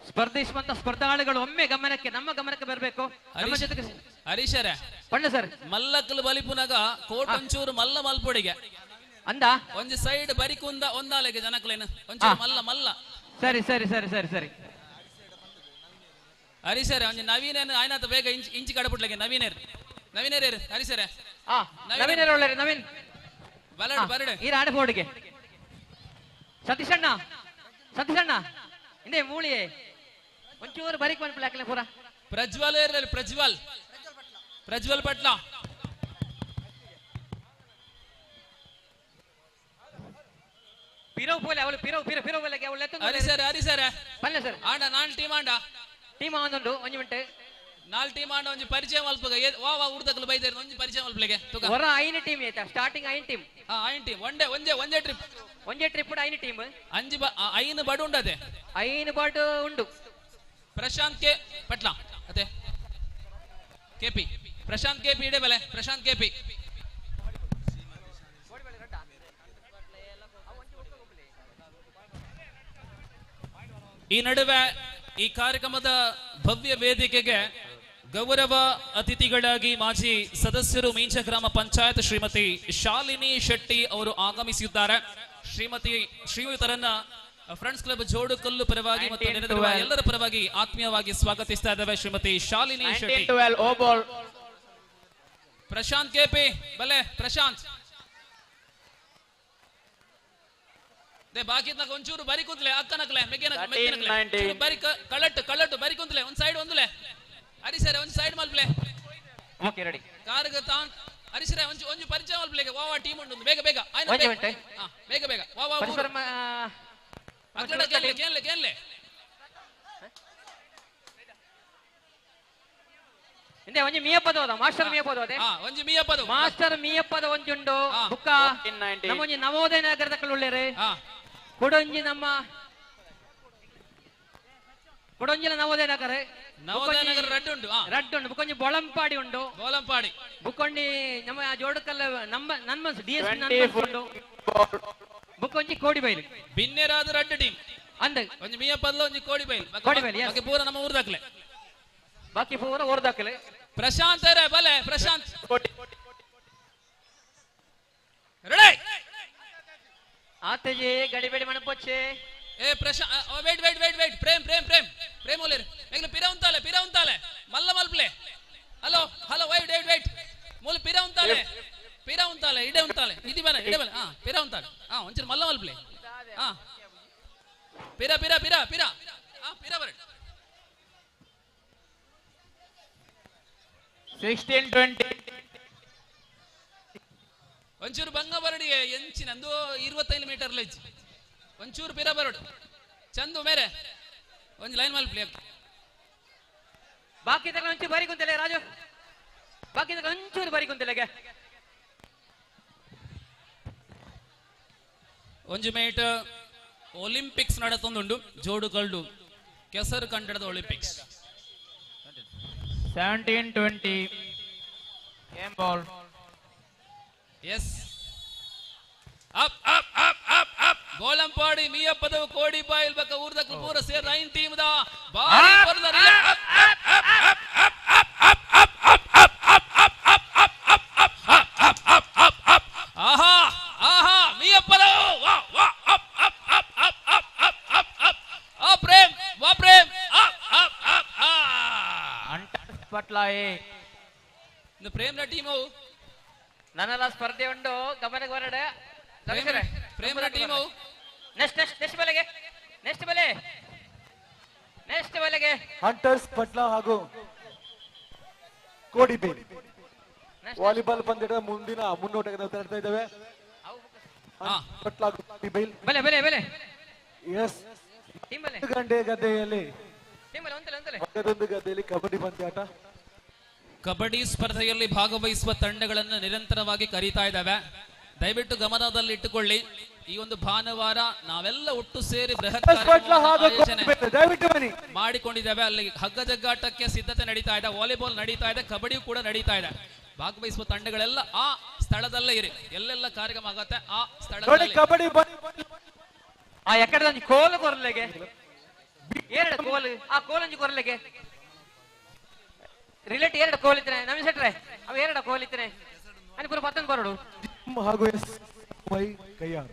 ಸ್ಪರ್ಧಿಸುವಂತ ಸ್ಪರ್ಧಾಳುಗಳು ಒಮ್ಮೆ ನಮ್ಮ ಗಮನಕ್ಕೆ ಬರಬೇಕು. ನಮ್ಮ ಜೊತೆಗೆ ಹರೀಶರೇ ಪಣ್ಣ ಸರ್ ಮಲ್ಲಕ್ಕಲು ಬಲಿಪುನಗ ಕೋಟ್ ಒಂಚೂರು ಮಲ್ಲ ಮಲ್ಪೊಡಿಗೆ ಅಂದ ಒಂಜಿ ಸೈಡ್ ಬರಿಕುಂದ ಒಂದಾಲೆಗೆ ಜನಕ್ಲೇನು ಒಂಚೂರು ಮಲ್ಲ ಸರಿ ಸರಿ ಸರಿ ಸರಿ ಸರಿ ಹರೀಶರೇ ಒಂಜಿ ನವೀನೇನು ಆಯ್ನಾತ ಬೇಗ ಇಂಚಿ ಕಡಪುಟ್ಲಗೆ ನವೀನೇರು ಹರೀಶರೇ ನವೀನ್ ಒಳ್ಳೆ ನವೀನ್ ಬರಡು ಈ ಆಡ ಬೋರ್ಡ್ಗೆ ಸತೀಶಣ್ಣ ಇಂದೇ ಮೂಳಿಯೇ ಒಂಚೂರು ಬರಿಕ್ ಬಂದ್ಬಿಡ್ಲಾಕಲೆ ಪೂರ ಪ್ರಜ್ವಲ್ ಪಟ್ಲ ಪಿರವ್ ಪೋಲೆ ಅವಳು ಪಿರವ್ ಪೋಲೆಗೆ ಅವಳು ಹರೀಶರೇ ಬಲ್ಲ ಸರ್ ಆಂಡ ನಾಲ್ ಟೀಮ್ ಆಂದುಂಡು ಒಂಜಿ ಮಿನಿಟ್ ನಾಲ್ ಟೀಮ್ ಆಂಡ ಒಂಜಿ ಪರಿಚಯ ಮಲ್ಪಗ ವಾ ಉರ್ದಕಲು ಬೈದೇರು ಒಂಜಿ ಪರಿಚಯ ಮಲ್ಪಲೆಗೆ ಹೊರ ಐನ ಟೀಮ್ ಐತಾ ಸ್ಟಾರ್ಟಿಂಗ್ ಐನ್ ಟೀಮ್ ಒಂದೇ ಟ್ರಿಪ್ ಐನ ಟೀಮ್ ಅಂಜಿ ಐನು ಬಡು ಉಂಡದೆ ಐನು ಬಾಡು ಉಂಡು ಪ್ರಶಾಂತ್ ಕೆ ಪಟ್ಲ ಅದೇ ಕೆಪಿ ಪ್ರಶಾಂತ್ ಕೆಪಿ ಇಡೆ ಬೆಲೆ ಪ್ರಶಾಂತ್ ಕೆಪಿ ಈ ನಡುವೆ ಈ ಕಾರ್ಯಕ್ರಮದ ಭವ್ಯ ವೇದಿಕೆಗೆ ಗೌರವ ಅತಿಥಿಗಳಾಗಿ ಮಾಜಿ ಸದಸ್ಯರು ಮೀಂಚ ಗ್ರಾಮ ಪಂಚಾಯತ್ ಶ್ರೀಮತಿ ಶಾಲಿನಿ ಶೆಟ್ಟಿ ಅವರು ಆಗಮಿಸಿದ್ದಾರೆ. ಶ್ರೀಯುತರನ್ನ ಫ್ರೆಂಡ್ಸ್ ಕ್ಲಬ್ ಜೋಡುಕಲ್ಲು ಪರವಾಗಿ ಮತ್ತು ನೆರೆದಿರುವ ಎಲ್ಲರ ಪರವಾಗಿ ಆತ್ಮೀಯವಾಗಿ ಸ್ವಾಗತಿಸ್ತಾ ಇದ್ದೇವೆ. ಶ್ರೀಮತಿ ಶಾಲಿನಿ ಶೆಟ್ಟಿ. ಪ್ರಶಾಂತ್ ಕೆಪಿ ಬಲೆ ಪ್ರಶಾಂತ್ ಬಾಕಿ ಒಂಚೂರು ಬರಿ ಕುಂತ್ಲೆ ಅಕ್ಕನಕ್ಲೆ ಬರಿ ಕಳ್ಳಟ್ಟು ಬರಿ ಕುಂತ್ಲೆ ಒಂದ್ ಸೈಡ್ ಒಂದುಲೆ ಹರಿಸರೆ ಒಂದ್ ಸೈಡ್ ಮಲ್ಪ್ಲೆ ಕಾರ್ಗ ತಾನ್ ಹರಿಸರೆ ಒಂಜು ಪರಿಚಯ ಮಲ್ಪ್ಲೆಗೆ ವಾವಾ ಟೀಮ್ ಉಂಟು ಬೇಗ ಬೇಗ ಬೇಗ ವಾವಾ ಕೇನ್ಲೆ ಇಂದೆ ಒಂಜಿ ಮಿಯಪ್ಪದ ಮಾಸ್ಟರ್ ಮಿಯಪ್ಪದ ಒಂಜಿ ಮಿಯಪ್ಪದ ಮಾಸ್ಟರ್ ಮಿಯಪ್ಪದ ಒಂಜುಂಡು ಬುಕ್ಕ ನಮ್ಮೊಂಜಿ ನವೋದಯ ನಗರದ ಕಳ್ಳುಳ್ಳೇರೆ ಕೊಡೊಂಜಿ ನಮ್ಮ ಕೊಡೊಂಜಿಲ ನವೋದಯ ನಗರ ರಡ್ಡು ಉಂಡು ಬುಕ್ಕೊಂಜಿ ಬೊಳಂಪಾಡಿ ಉಂಡು ಬುಕ್ಕೊಂಡಿ ನಮ್ಮ ಜೋಡುಕಲ್ಲ ನಮ್ಮ ಡಿಎಸ್ ಉಂಡು ಬುಕ್ಕೊಂಜಿ ಕೋಡಿಬೈಲು ಬಿನ್ನೆರಾದ ರಡ್ಡು ಟೀಮ್ ಅಂದ ಒಂಜಿ ಮಿಯಪ್ಪದ ಒಂಜಿ ಕೋಡಿಬೈಲ್ ಪೂರ ನಮ್ಮ ಊರ್ದಾಕ್ಲೆ ಬಾಕಿ ಪೂರ ಊರ್ದಾಕ್ಲೆ ಪ್ರಶಾಂತ್ ಬಲೆ ಪ್ರಶಾಂತ್ ರೆಡಿ ಆತಜೆ ಗಡಿಬೇಡಿ ಮಣಪೊಚ್ಚೆ ಏ ಪ್ರಶಾಂತ್ ವೇಟ್ ಪ್ರೇಮ್ ಓಲೇರ್ ಮೇಗ್ಲು ಪಿರ ಉಂತಾಲೆ ಮಲ್ಲ ಮಲ್ಪ್ಲೆ ಹಲೋ ವೇಟ್ ಮೂಲ ಪಿರ ಉಂತಾಲೆ ಇಡೆ ಉಂತಾಲೆ ಇದಿ ಬನ ಪಿರ ಉಂತಾಲೆ ಒಂಚೂರು ಮಲ್ಲ ಮಲ್ಪ್ಲೆ ಪಿರ ಪಿರ ಪಿರ ಪಿರ ಪಿರ ಬರಡ್ 16-20 ಒಂಚೂರು ಬಂಗ ಬರಡಿಗೆ ಎಂಚಿನ ಅಂದು 25 ಮೀಟರ್ ಲೆಜ್ ಒಂಚೂರು ಪಿರ ಬರಡು ಚಂದು ಮೇರೆ ಒಂದು ಲೈನ್ ಮೇಲೆ ಪ್ಲೇ ಬಾಕಿ ತಗ ಒಂಚೂರು ಬಾರಿ ಕುಂತಲೆ ರಾಜು ಬಾಕಿ ತಗ ಒಂಚೂರು ಬಾರಿ ಕುಂತಲೆಗೆ ಒಂಜು ಮೇಟ್ ಒಲಿಂಪಿಕ್ಸ್ ನಡತೊಂದುಂಡು ಜೋಡು ಕಲ್ಡು ಕೆಸರು ಕಂಡಡದ ಒಲಿಂಪಿಕ್ಸ್ 17-20 game ball ಎಸ್ up up up up up ಗೋಲಂಪಾಡಿ ಮೀಯಪ್ಪದವು ಕೋಡಿ ಬಾಯಿಲ್ ಬಕ ಊರ್ದಕ್ಲು ಪೂರ ಸೇರ್ 9 ಟೀಮ್ ದ ಬಾರಿ ಬರದ ಆಹಾ ಆಹಾ ಮೀಯಪ್ಪದವು ವಾ ವಾ up up up up up up up up ಆ ಪ್ರೇಮ್ ವಾ ಪ್ರೇಮ್ ಅಪ್ ಅಪ್ ಅಪ್ ಪಟ್ಲಾಯೆ ಇನ್ನು ಪ್ರೇಮ್ನ ಟೀಮು ನನ್ನೆಲ್ಲ ಸ್ಪರ್ಧೆ ಉಂಟು ಗಮನಕ್ಕೆ ಬರಡೆ ಪ್ರೇಮ್ನ ಟೀಮು ನೆಕ್ಸ್ಟ್ ಬಲೆಗೆ ನೆಕ್ಸ್ಟ್ ಬಲೆಗೆ ಹಂಟರ್ಸ್ ಪಟ್ಲ ಹಾಗೂ ಕೋಡಿಬೇಲ್ ವಾಲಿಬಾಲ್ ಪಂದ್ಯದ ಮುಂದಿನ ಮುನ್ನೋಟಕ್ಕೆ ನಾವು ತರ್ತಾ ಇದ್ದೇವೆ ಪಟ್ಲ ಹಾಗೂ ಕೋಡಿಬೇಲ್ ಬಲೆ ಬಲೆ ಬಲೆ ಎಸ್ ಗಂಟೆ ಗದ್ದೆಯಲ್ಲಿ ಒಂದೊಂದು ಗದ್ದೆಯಲ್ಲಿ ಕಬಡ್ಡಿ ಪಂದ್ಯಾಟ ಕಬಡ್ಡಿ ಸ್ಪರ್ಧೆಯಲ್ಲಿ ಭಾಗವಹಿಸುವ ತಂಡಗಳನ್ನು ನಿರಂತರವಾಗಿ ಕರೀತಾ ಇದ್ದಾವೆ. ದಯವಿಟ್ಟು ಗಮನದಲ್ಲಿ ಇಟ್ಟುಕೊಳ್ಳಿ. ಈ ಒಂದು ಭಾನುವಾರ ನಾವೆಲ್ಲ ಒಟ್ಟು ಸೇರಿ ಬೃಹತ್ ಆಯೋಜನೆ ಮಾಡಿಕೊಂಡಿದ್ದೇವೆ. ಅಲ್ಲಿ ಹಗ್ಗ ಜಗ್ಗಾಟಕ್ಕೆ ಸಿದ್ಧತೆ ನಡೀತಾ ಇದೆ, ವಾಲಿಬಾಲ್ ನಡೀತಾ ಇದೆ, ಕಬಡ್ಡಿ ಕೂಡ ನಡೀತಾ ಇದೆ. ಭಾಗವಹಿಸುವ ತಂಡಗಳೆಲ್ಲ ಆ ಸ್ಥಳದಲ್ಲೇ ಇರಿ. ಎಲ್ಲೆಲ್ಲ ಕಾರ್ಯಕ್ರಮ ಆಗತ್ತೆ ಆ ಸ್ಥಳದಲ್ಲಿ ಕಬಡ್ಡಿ ಆ ಎಕಡೆ ಕೋಲು ಕೊರ್ಲೆಗೆ ಎರಡು ಕೋಲು ಆ ಕೋಲಂಜಿ ಕೊರ್ಲೆಗೆ ರಿಲೇಟ್ ಎರಡು ಕೋಲ್ ಇತ್ತನೆ ನಮಗೆ ಸೆಟ್ರೆ ಅವ ಎರಡು ಕೋಲ್ ಇತ್ತನೆ ಅನಿಪುರ ಪತ್ತೊಂದು ಬರಡು ಹಾಗೂ ಎಸ್ ವೈ ಕೈಯಾರ್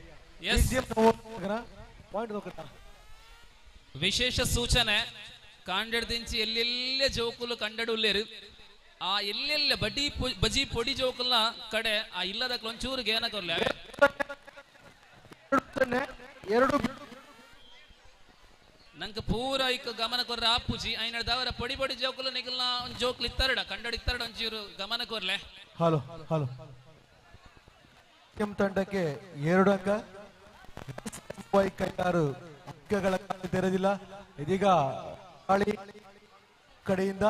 ವಿಶೇಷ ಸೂಚನೆ ಕಾಂಡಡ್ದಿಂಚಿ ಎಲ್ಲೆಲ್ಲೇ ಜೋಕುಲು ಕಂಡಡುಲ್ಲೇರು ಆ ಎಲ್ಲೆಲ್ಲ ಬಜಿ ಪೊಡಿ ಜೋಕುಲ್ನ ಕಡೆ ಆ ಇಲ್ಲದ ಒಂಚೂರು ಗೇನ ಕೊರ್ಲೆ ಎರಡು ನಂಗೆ ಪೂರ ಇಕ್ಕ ಗಮನ ಕೊರ್ರೆ ಆಪುಜಿ ಐನದವರ ಪೊಡಿ ಪೊಡಿ ಜೋಕುಲು ನಿಗಲ್ನ ಒಂದು ಜೋಕ್ಲು ಇತ್ತರಡ ಕಂಡಡ್ ಇತ್ತರಡ ಒಂಚೂರು ಗಮನ ಕೊರ್ಲೆ. ಹಲೋ ಹಲೋ ತಂಡಕ್ಕೆ 2 ಅಂಕ ಕೈಯಾರು ಅಂಕಗಳ ತೆರೆದಿಲ್ಲ. ಇದೀಗ ಕಡೆಯಿಂದ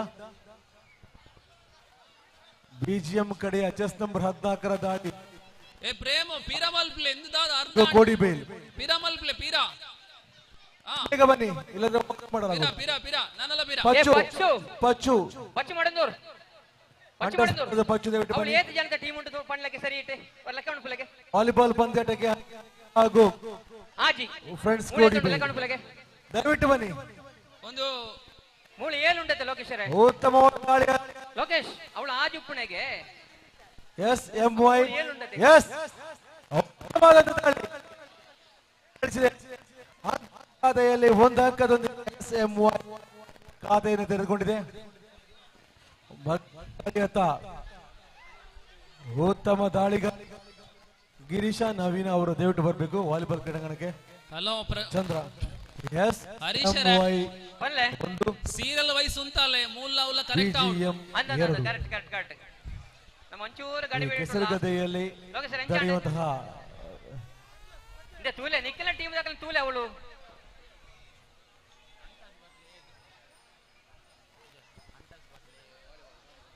ಬಿಜಿಎಂ ಕಡೆ ಅಚಸ್ ನಂಬರ್ 14 ದಾಳಿ ಏ ಪ್ರೇಮ ಪೀರಮಲ್ ಪ್ಲೇ ಎಂದಾದ ಅರ್ಧ ಕೋಡಿಬೇಲ್ ಪೀರಮಲ್ ಪ್ಲೇ ಪೀರಾ ಬೇಗ ಬನ್ನಿ ಇಲ್ಲದ್ರೆ ಮಾಡಲ್ಲ ಪೀರಾ ಪೀರಾ ನಾನಲ್ಲ ಪೀರಾ ಪಚ್ಚು ಪಚ್ಚು ಪಚ್ಚು ಮಾಡಂದೂರ್ ಪಚ್ಚು ದಯವಿಟ್ಟು ಅವಳು ಏತ್ ಜನದ ಟೀಮ್ ಉಂಟು ಪಣ್ಲಕ್ಕೆ ಸರಿ ಇಟ್ಟೆ ಲೆಕ್ಕ ಉಂಟು ವಾಲಿಬಾಲ್ ಪಂದ್ಯಾಟಕ್ಕೆ ಹಾಗೂ ಆಜಿ ಫ್ರೆಂಡ್ಸ್ ಲೆಕ್ಕ ಉಂಟು ದಯವಿಟ್ಟು ಬನ್ನಿ. ಒಂದು ಮೂಳು ಏಳು ಉಂಟತೆ ಲೋಕೇಶ್ ಉತ್ತಮವಾದ ದಾಳಿ ಲೋಕೇಶ್ ಅವಳು ಆಜಿ ಉಪ್ಪುಣೆಗೆ ಎಸ್ ಎಂ ವೈ ಎಸ್ ಉತ್ತಮವಾದ ದಾಳಿ ಖಾತೆಯಲ್ಲಿ 1 ಅಂಕದೊಂದಿಗೆ ಎಸ್ ಎಂ ವೈ ಖಾತೆಯನ್ನು ತೆರೆದುಕೊಂಡಿದೆ. ಉತ್ತಮ ದಾಳಿಗಾರ ಗಿರೀಶ ನವೀನ ಅವರು ದಯವಿಟ್ಟು ಬರಬೇಕು ವಾಲಿಬಾಲ್ ಕ್ರೀಡಾಂಗಣಕ್ಕೆ. ಹಲೋ ಚಂದ್ರ ಎಸ್ ಹರೀಶರ ಒಂದು ಸೀರಿಯಲ್ ವಯಸ್ಸು ಉಂಟಲ್ಲೇ ಮೂಲ ಉಲ್ಲ ಕರೆಕ್ಟ್ ಕರೆಕ್ಟ್ ನಮ್ಮ ಒಂಚೂರು ಗಾಡಿ ಕೆಸರುಗದ್ದೆಯಲ್ಲಿ ನಡೆಯುವಂತಹ ತೂಲೆ ನಿಖಿಲ ಟೀಮ್ ದಾಖಲೆ ತೂಲೆ ಅವಳು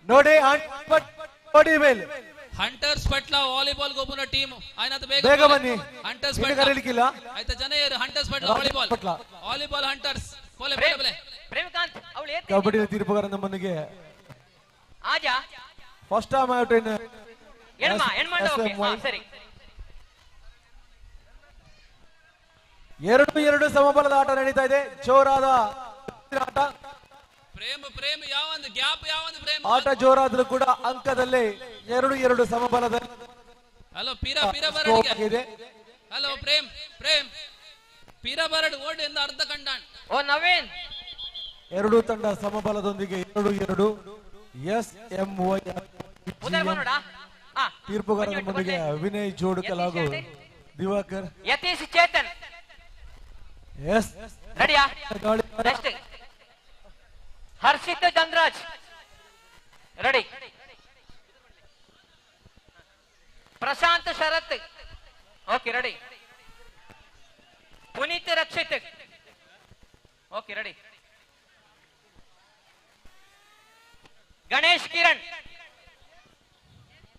ನೋಡಿ ಕೋಡಿಬೇಲ್ ಹಂಟರ್ಸ್ ಪಟ್ಲ ವಾಲಿಬಾಲ್ ಗೊಬ್ಬನ ಟೀಮ್ ಆಯ್ನತ ಬೇಗ ಬನ್ನಿ ಹಂಟರ್ಸ್ ಕರೀಲಿಕ್ಕಿಲ್ಲ ಆಯ್ತಾ ಜನ ಏರು hunters Patla volleyball hunters Premkanth ಅವಳು ಕಬಡ್ಡಿ ತೀರ್ಪುಗಾರ ನಮ್ಮನಿಗೆ ಆಜಾ ಫಸ್ಟ್ ಟೈಮ್ ಔಟ್ ಇನ್ ಸರಿ 2-2 ಸಮಬಲದ ಆಟ ನಡೀತಾ ಇದೆ. ಜೋರಾದ ಆಟ ಪ್ರೇಮ ಯಾವಂದು ಗ್ಯಾಪ್ ಯಾವಂದು ಪ್ರೇಮ ಆಟ ಜೋರಾದ್ರೂ ಕೂಡ ಅಂಕದಲ್ಲಿ 2-2 ಸಮಬಲದಲ್ಲಿ. ಹಲೋ ಪೀರಾ ಬರಡಿಗೆ ಹಲೋ ಪ್ರೇಮ್ ಪೀರಾ ಬರಡ್ ಓಡ್ ಎಂದು ಅರ್ಧ ಕಂಡಾನ್ ಓ ನವೀನ್ ಎರಡೂ ತಂಡ ಸಮಬಲದೊಂದಿಗೆ 2-2 ಎಸ್ ಎಂ ವೈ ತೀರ್ಪುಗಾರ ನಮ್ಮೊಂದಿಗೆ ವಿನಯ್ ಜೋಡುಕಲ್ ಹಾಗೂ ದಿವಾಕರ್ ಯತೀಶ್ ಚೇತನ್ ರೆಡಿಯಾ next Harshith Chandraj ready Prashanth Sharath okay ready Puneeth Rakshith okay ready Ganesh Kiran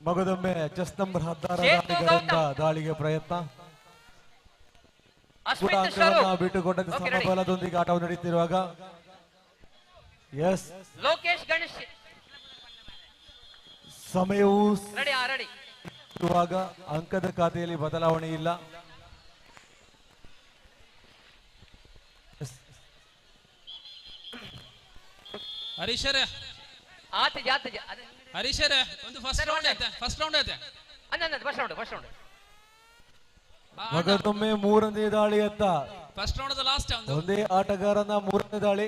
ಮಗದೊಮ್ಮೆ ಚೆಸ್ ನಂಬರ್ 16 ದಾಳಿಗೆ ಪ್ರಯತ್ನ ಕೂಡ ಅಂಕವನ್ನ ಬಿಟ್ಟುಕೊಂಡಂತೆ ಸಮಬಲದೊಂದಿಗೆ ಆಟವು ನಡೆಯುತ್ತಿರುವಾಗ ಎಸ್ ಲೋಕೇಶ್ ಗಣೇಶ್ ಸಮಯವು ರೆಡಿ ಇರುವಾಗ ಅಂಕದ ಖಾತೆಯಲ್ಲಿ ಬದಲಾವಣೆ ಇಲ್ಲ. ಹರೀಶರೇ ಹರೀಶರೇ ಒಂದು ಫಸ್ಟ್ ರೌಂಡ್ ಐತೆ ಫಸ್ಟ್ ರೌಂಡ್ ಮಗದೊಮ್ಮೆ ಮೂರನೇ ದಾಳಿಯತ್ತ ಫಸ್ಟ್ ರೌಂಡ್ ಲಾಸ್ಟ್ ಒಂದೇ ಆಟಗಾರನ ಮೂರನೇ ದಾಳಿ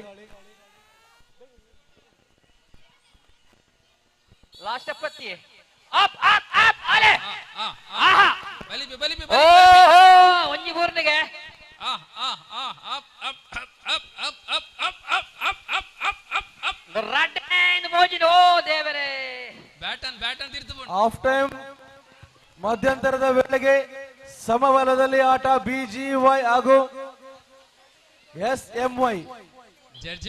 ಲಾಸ್ಟ್ ಅಪ್ಪತ್ತಿ ಅಪ್ ಅಪ್ ಅಪ್ ಅಲೆ ಆಹಾ ಬಲಿ ಒಂಜಿ ಮೂರನೆಗೆ ದೇವರೇ ಬ್ಯಾಟನ್ ತಿರ್ತು ಹಾಫ್ ಟೈಮ್ ಮಧ್ಯಂತರದ ವೇಳೆಗೆ ಸಮಬಲದಲ್ಲಿ ಆಟ ಬಿಜಿವೈ ಹಾಗೂ ಎಸ್ಎಂವೈ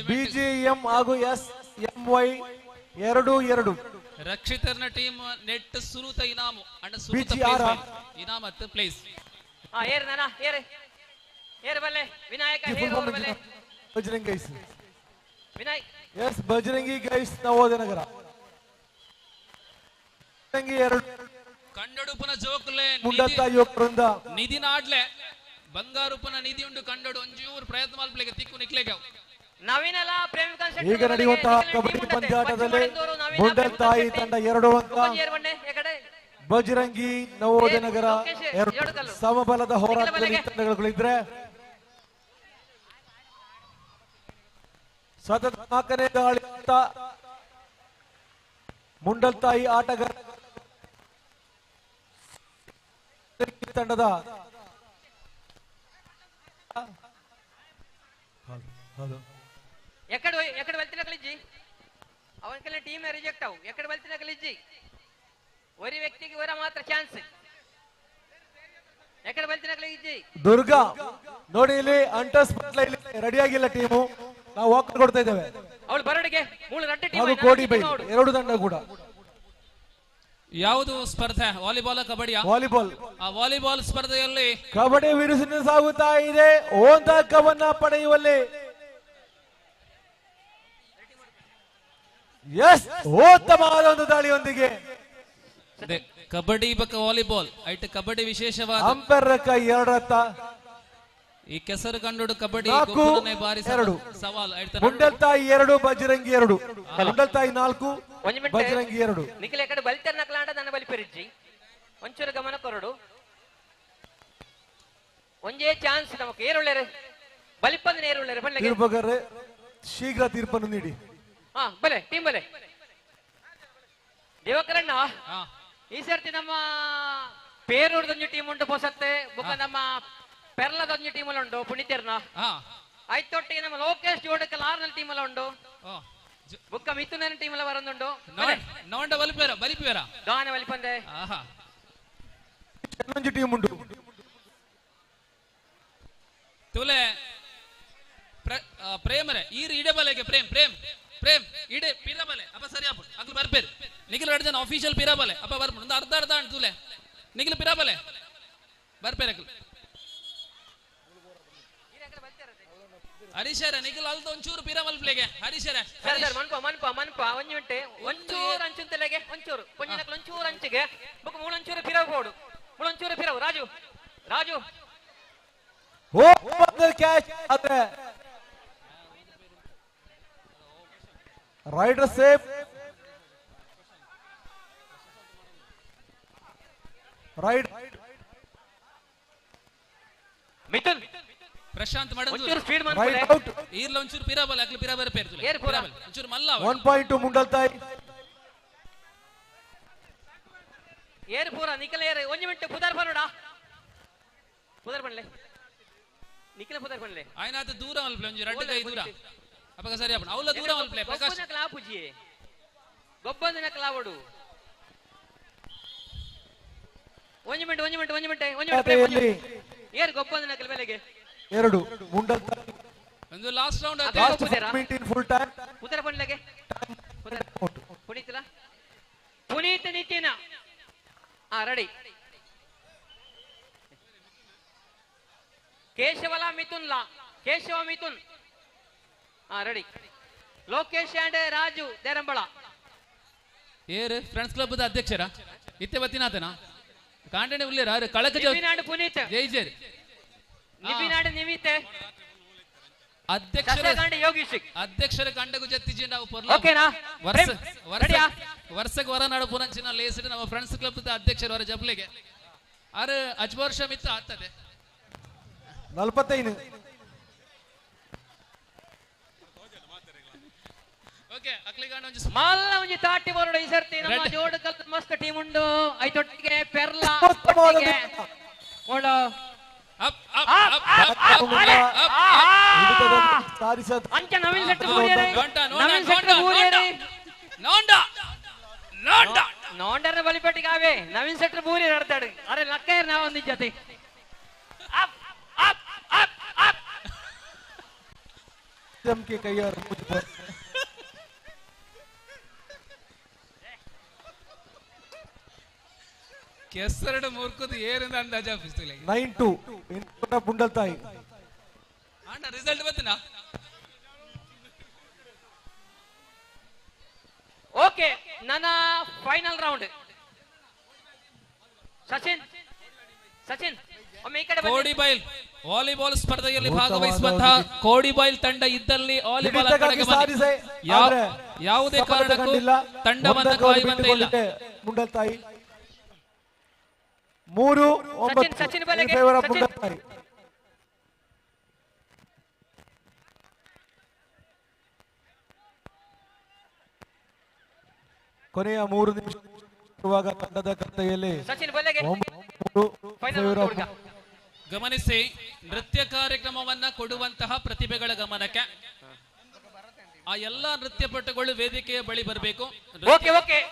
ಬಿಜಿಎಂ ಹಾಗೂ ಎಸ್ಎಂವೈ 2-2 ರಕ್ಷಿತರ್ನ ಟೀಮ್ ನೆಟ್ ಸುರುತ ಇನಾಮು ಅಂಡ್ ಬಿಜಿಆರ್ ಇನಾಮತ್ ಪ್ಲೇಸ್ ಏರ್ ನಾನಾ ಏರ್ ಬಲ್ಲೆ ವಿನಾಯಕ ಹೇರ್ ಬಲ್ಲೆ ಬಜರಂಗಿ ಗೈಸ್ ವಿನಾಯಕ್ ಎಸ್ ಬಜರಂಗಿ ಗೈಸ್ ನವೋದಯ ನಗರ ಬಜರಂಗಿ 2 ಕಂಡಡುಪನ ಜೋಕುಲೆ ಮುಂಡತ್ತ ಯುವಕರಿಂದ ನಿಧಿ ನಾಡ್ಲೆ ಬಂಗಾರುಪನ ನಿಧಿ ಉಂಡು ಕಂಡಡು ಒಂಚೂರು ಪ್ರಯತ್ನ ಮಲ್ಪಲೆಗೆ ತಿಕ್ಕು ನಿಕ್ಲೆಗೆ ನವೀನಲ ಪ್ರೇಮ ಕಾನ್ಸೆಪ್ಟ್ ಈಗ ನಡೆಯುವಂತಹ ಕಬಡ್ಡಿ ಪಂದ್ಯಾಟದಲ್ಲಿ ಮುಂಡಲ್ತಾಯಿ ತಂಡ 2 ಅಂಕ ಬಜರಂಗಿ ನವೋದಯ ನಗರ 2 ಸಮಬಲದ ಹೋರಾಟದಲ್ಲಿ ತಂಡಗಳಿದ್ರೆ ಸತತ 4ನೇ ದಾಳಿ ಮುಂಡಲ್ತಾಯಿ ಆಟಗಾರ ತಂಡದ ఎక్కడ వెళ్తున్నా కలిసి అవనకెళ్ళి టీమ్ రిజెక్ట్ అవు ఎక్కడ వెళ్తున్నా కలిసి ഒരു വ്യക്തിക്ക് വരാൻ മാത്രം ಚಾನ್ಸ್ ಎక్కడ వెళ్తున్నా కలిసి ದುರ್ಗಾ ನೋಡಿ ಇಲ್ಲಿ ಅಂಟರ್ ಸ್ಪಾಟ್ ಇಲ್ಲಿ ರೆಡಿ ಆಗಿಲ್ಲ ಟೀಮು ನಾವು ವಾಕರ್ ಕೊಡ್ತಾ ಇದ್ದೇವೆ ಅವಳು ಬರಡಿಗೆ ಮೂಲ ರಡ್ಡೆ ಟೀಮ್ ಹಾಗೂ ಕೋಡಿ ಬೈ 2 ತಂಡ ಕೂಡ ಯಾವುದು ಸ್ಪರ್ಧೆ ವಾಲಿಬಾಲ್ ಕಬಡ್ಡಿಯಾ ವಾಲಿಬಾಲ್ ಆ ವಾಲಿಬಾಲ್ ಸ್ಪರ್ಧೆಯಲ್ಲಿ ಕಬಡ್ಡಿ ವಿರುಸಿನ ಸಾಗುತ್ತಾ ಇದೆ ಓನ್ ಅಂಕವನ್ನ ಪಡೆಯುವಲ್ಲಿ ಎಸ್ ಉತ್ತಮವಾದ ಒಂದು ದಾಳಿಯೊಂದಿಗೆ ಕಬಡ್ಡಿ ಬಕ್ಕ ವಾಲಿಬಾಲ್ ಐಟ್ ಕಬಡ್ಡಿ ವಿಶೇಷವಾದ ಅಂಪೈರ್ ಕೈ 2 ಈ ಕೆಸರು ಕಂಡು ಕಬಡ್ಡಿ ಬಾರಿ ಸವಾಲ್ ಮುಂಡಲ್ತಾಯಿ 2 ಬಜರಂಗಿ 2 ಮುಂಡಲ್ತಾಯಿ 4 ಬಜರಂಗಿ 2 ನಿಖಿಲ್ ಎಕಡೆ ಬಲಿತರ್ ನಕ್ಲಾಂಡ ನನ್ನ ಬಲಿಪೆರಿಜ್ಜಿ ಒಂಚೂರು ಗಮನ ಕೊರಡು ಒಂಜೇ ಚಾನ್ಸ್ ನಮಗೆ ಏರುಳ್ಳೇರೆ ಬಲಿಪಂದ್ರೆ ಏರುಳ್ಳೇರೆ ಬಲ್ಲೆ ತೀರ್ಪುಗಾರರೇ ಶೀಘ್ರ ತೀರ್ಪನ್ನು ನೀಡಿ ಬಲೆ ಟೀಮ್ ಬಲೆ ದೇವಕರಣ್ಣ ಈ ಸರ್ತಿ ನಮ್ಮ ಪೇರೂರ್ದೊಂದು ಟೀಮ್ ಉಂಟು ಪೊಸತ್ತೆ ಬುಕ್ಕ ನಮ್ಮ ಪೆರ್ಲದೊಂದು ಟೀಮ್ ಅಲ್ಲಿ ಉಂಟು ಪುಣಿತೇರ್ನ ಆಯ್ತೊಟ್ಟಿಗೆ ನಮ್ಮ ಲೋಕೇಶ್ ಜೋಡಕಲ್ 6 ಟೀಮ್ ಎಲ್ಲ ಉಂಟು ಬುಕ್ಕ ಮಿಥುನನ ಟೀಮ್ ಎಲ್ಲ ಬರಂದುಂಟು ನೋಂಡ ಬಲಿಪೇರ ದಾನ ಬಲಿಪಂದೆ ಒಂದು ಟೀಮ್ ಉಂಟು ತುಲೆ ಪ್ರೇಮರೆ ಈ ಇಡೆ ಬಲೆಗೆ ಪ್ರೇಮ್ ಇಡೆ ಪಿರಬಲೆ ಅಪ್ಪ ಸರಿ ಅಪ್ಪ ಅಗ್ಲು ಬರ್ಪೇರು ನಿಖಿಲ್ ಜನ ಆಫೀಷಿಯಲ್ ಪಿರಬಲೆ ಅಪ್ಪ ಬರ್ಪ ಒಂದು ಅರ್ಧ ಅಂಟು ತುಲೆ ನಿಖಿಲ್ ಪಿರಬಲೆ ಬರ್ಪೇರು ಹರೀಶರ ನಿಖಿಲ್ ಅಲ್ದ ಒಂಚೂರು ಪಿರಮಲ್ ಪ್ಲೇಗೆ ಹರೀಶರ ಮನ್ಪ ಒಂಚೂರು ಅಂಚುಂತಲೆಗೆ ಒಂಚೂರು ಕೊಂಚನಕ್ಲು ಒಂಚೂರು ಅಂಚಿಗೆ ಬುಕ್ ಮೂಳೊಂಚೂರು ಪಿರವು ಬೋಡು ಮೂಳೊಂಚೂರು ಪಿರವು ರಾಜು ಕ್ಯಾಚ್ ಆದ್ರೆ raider safe raid Mithun Prashanth ಒಂಚೂರು ಸ್ಪೀಡ್ ರೈಟ್ ಔಟ್ ಈರ್ಲ ಒಂಚೂರು ಪಿರಬಲ್ ಅಕ್ಲು ಪಿರಬರ ಪೇರ್ತು ಒಂಚೂರು ಮಲ್ಲ 1 ಮುಂಡಲ್ತಾಯಿ ಏರ್ ಪೂರ ನಿಖಿಲ್ ಏರ್ 1 ಮಿನಿಟ್ ಪುದರ್ ಬರೋಡ ಪುದರ್ ಬನ್ಲೆ ನಿಖಿಲ ಪುದರ್ ಪನ್ಲೆ ఆయన అది దూరం అల్ప్లే ಒಂಜಿ ರಡ್ಡ್ ಕೈ ದೂರ ಅಪಗ ಸರಿ ಅಪ್ಪನ ಅವಲ ದೂರ ಅಲ್ಪ್ಲೇ ಪ್ರಕಾಶ್ ಗೊಬ್ಬನ ಕ್ಲಾ ಪುಜಿ ಗೊಬ್ಬನ ಕ್ಲಾವಡು ಒಂಜಿ ಮಿನಿಟ್ ಏರ್ ಗೊಬ್ಬನ ಕ್ಲ ಬೆಲೆಗೆ 2 ಮುಂಡಲ್ ಒಂದು ಲಾಸ್ಟ್ ರೌಂಡ್ ಫುಲ್ ಟೈಮ್ ಪುದರ ಪನ್ಲೆಗೆ ಪುನೀತಲ ಪುನೀತ್ ನಿತಿನ ರೆಡಿ ಕೇಶವಲ ಮಿಥುನ್ ಕೇಶವ ಮಿಥುನ್ ರೆಡಿ ಲೋಕೇಶ್ ಅಂಡ್ ರಾಜು ದೇರಂಬಳ ಏರ್ ಫ್ರೆಂಡ್ಸ್ ಕ್ಲಬ್ ಅಧ್ಯಕ್ಷರ ಇತ್ತೆ ಬತ್ತಿನಾತನ ಕಾಂಟನೆ ಉಳ್ಳೇರ ಕಳಕ ನಿವಿನಾಡ್ ಪುನೀತ್ ಜೈ ಜೈ ನಿವಿನಾಡ್ ನಿವಿತೆ ಅಧ್ಯಕ್ಷರ ಕಂಡ ಯೋಗೀಶ್ ಅಧ್ಯಕ್ಷರ ಕಂಡಗು ಜತ್ತಿಜಿ ನಾವು ಪೊರ್ಲ ಓಕೆನಾ ವರ್ಷಕ್ಕೆ ವರ ನಾಡು ಪುರಂಚಿನ ಲೇಸಿಡ್ ನಮ್ಮ ಫ್ರೆಂಡ್ಸ್ ಕ್ಲಬ್ ಅಧ್ಯಕ್ಷರು ಅವರ ಜಪ್ಲೆಗೆ ಆರು ಅಜ್ವರ್ಷ ಮಿತ್ತ ಆಗ್ತದೆ 45 ಓಕೆ ಅಕ್ಲಿಗಾಂಡ ಒಂಜಿ ಮಲ್ಲ ಒಂಜಿ ತಾಟಿ ಬರೋಡು ಈ ಸರ್ತಿ ನಮ್ಮ ಜೋಡು ಕಲ್ ಮಸ್ತ್ ಟೀಮ್ ಉಂಡು ಐತೊಟ್ಟಿಗೆ ಪೆರ್ಲ ಓಡೋ ಅಂಚ ನವೀನ್ ಸೆಟ್ ಬೂರಿಯರೆ ನವೀನ್ ಸೆಟ್ ಬೂರಿಯರೆ ನೋಂಡರ ಬಲಿಪಟ್ಟಿಗೆ ಆವೆ ನವೀನ್ ಸೆಟ್ ಬೂರಿಯರೆ ಆಡ್ತಾಡು ಅರೆ ಲಕ್ಕಯ್ಯ ನಾವು ಒಂದಿ ಜೊತೆ के कईयार ಕೆಸರಡು ಮೂರ್ಕುದು ಏರಿಂದ ಅಂದಾಜ ಆಫೀಸ್ತಿಲ್ಲ 9-2 ಇನ್ಪುಟ ಪುಂಡಲ್ತಾಯಿ ಆಂಡ ರಿಸಲ್ಟ್ ಬಂತನಾ ಓಕೆ ನನ್ನ ಫೈನಲ್ ರೌಂಡ್ ಸಚಿನ್ ಒಮ್ಮೆ ಈ ಕಡೆ ಬನ್ನಿ ಕೋಡಿಬೈಲ್ ವಾಲಿಬಾಲ್ ಸ್ಪರ್ಧೆಯಲ್ಲಿ ಭಾಗವಹಿಸುವಂತಹ ಕೋಡಿಬೈಲ್ ತಂಡ ಇದ್ದಲ್ಲಿ ವಾಲಿಬಾಲ್ ಕಡೆಗೆ ಬನ್ನಿ ಯಾವುದೇ ಕಾರಣಕ್ಕೂ ತಂಡವನ್ನು ಕಾಯುವಂತೆ ಇಲ್ಲ ಮುಂಡಲ್ತಾಯಿ 3-9 ಸಚಿನ್ ಬಲೆಗೆ ಫೇವರ್ ಆಫ್ ಮುಂಡಲ್ತಾಯಿ ಕೊನೆಯ 3 ನಿಮಿಷ ಇರುವಾಗ ತಂಡದ ಕಥೆಯಲ್ಲಿ ಸಚಿನ್ ಬಲೆಗೆ ಗಮನಿಸಿ ನೃತ್ಯ ಕಾರ್ಯಕ್ರಮವನ್ನ ಕೊಡುವಂತಹ ಪ್ರತಿಭೆಗಳ ಗಮನಕ್ಕೆ ಆ ಎಲ್ಲಾ ನೃತ್ಯ ಪಟುಗಳು ವೇದಿಕೆಯ ಬಳಿ ಬರಬೇಕು.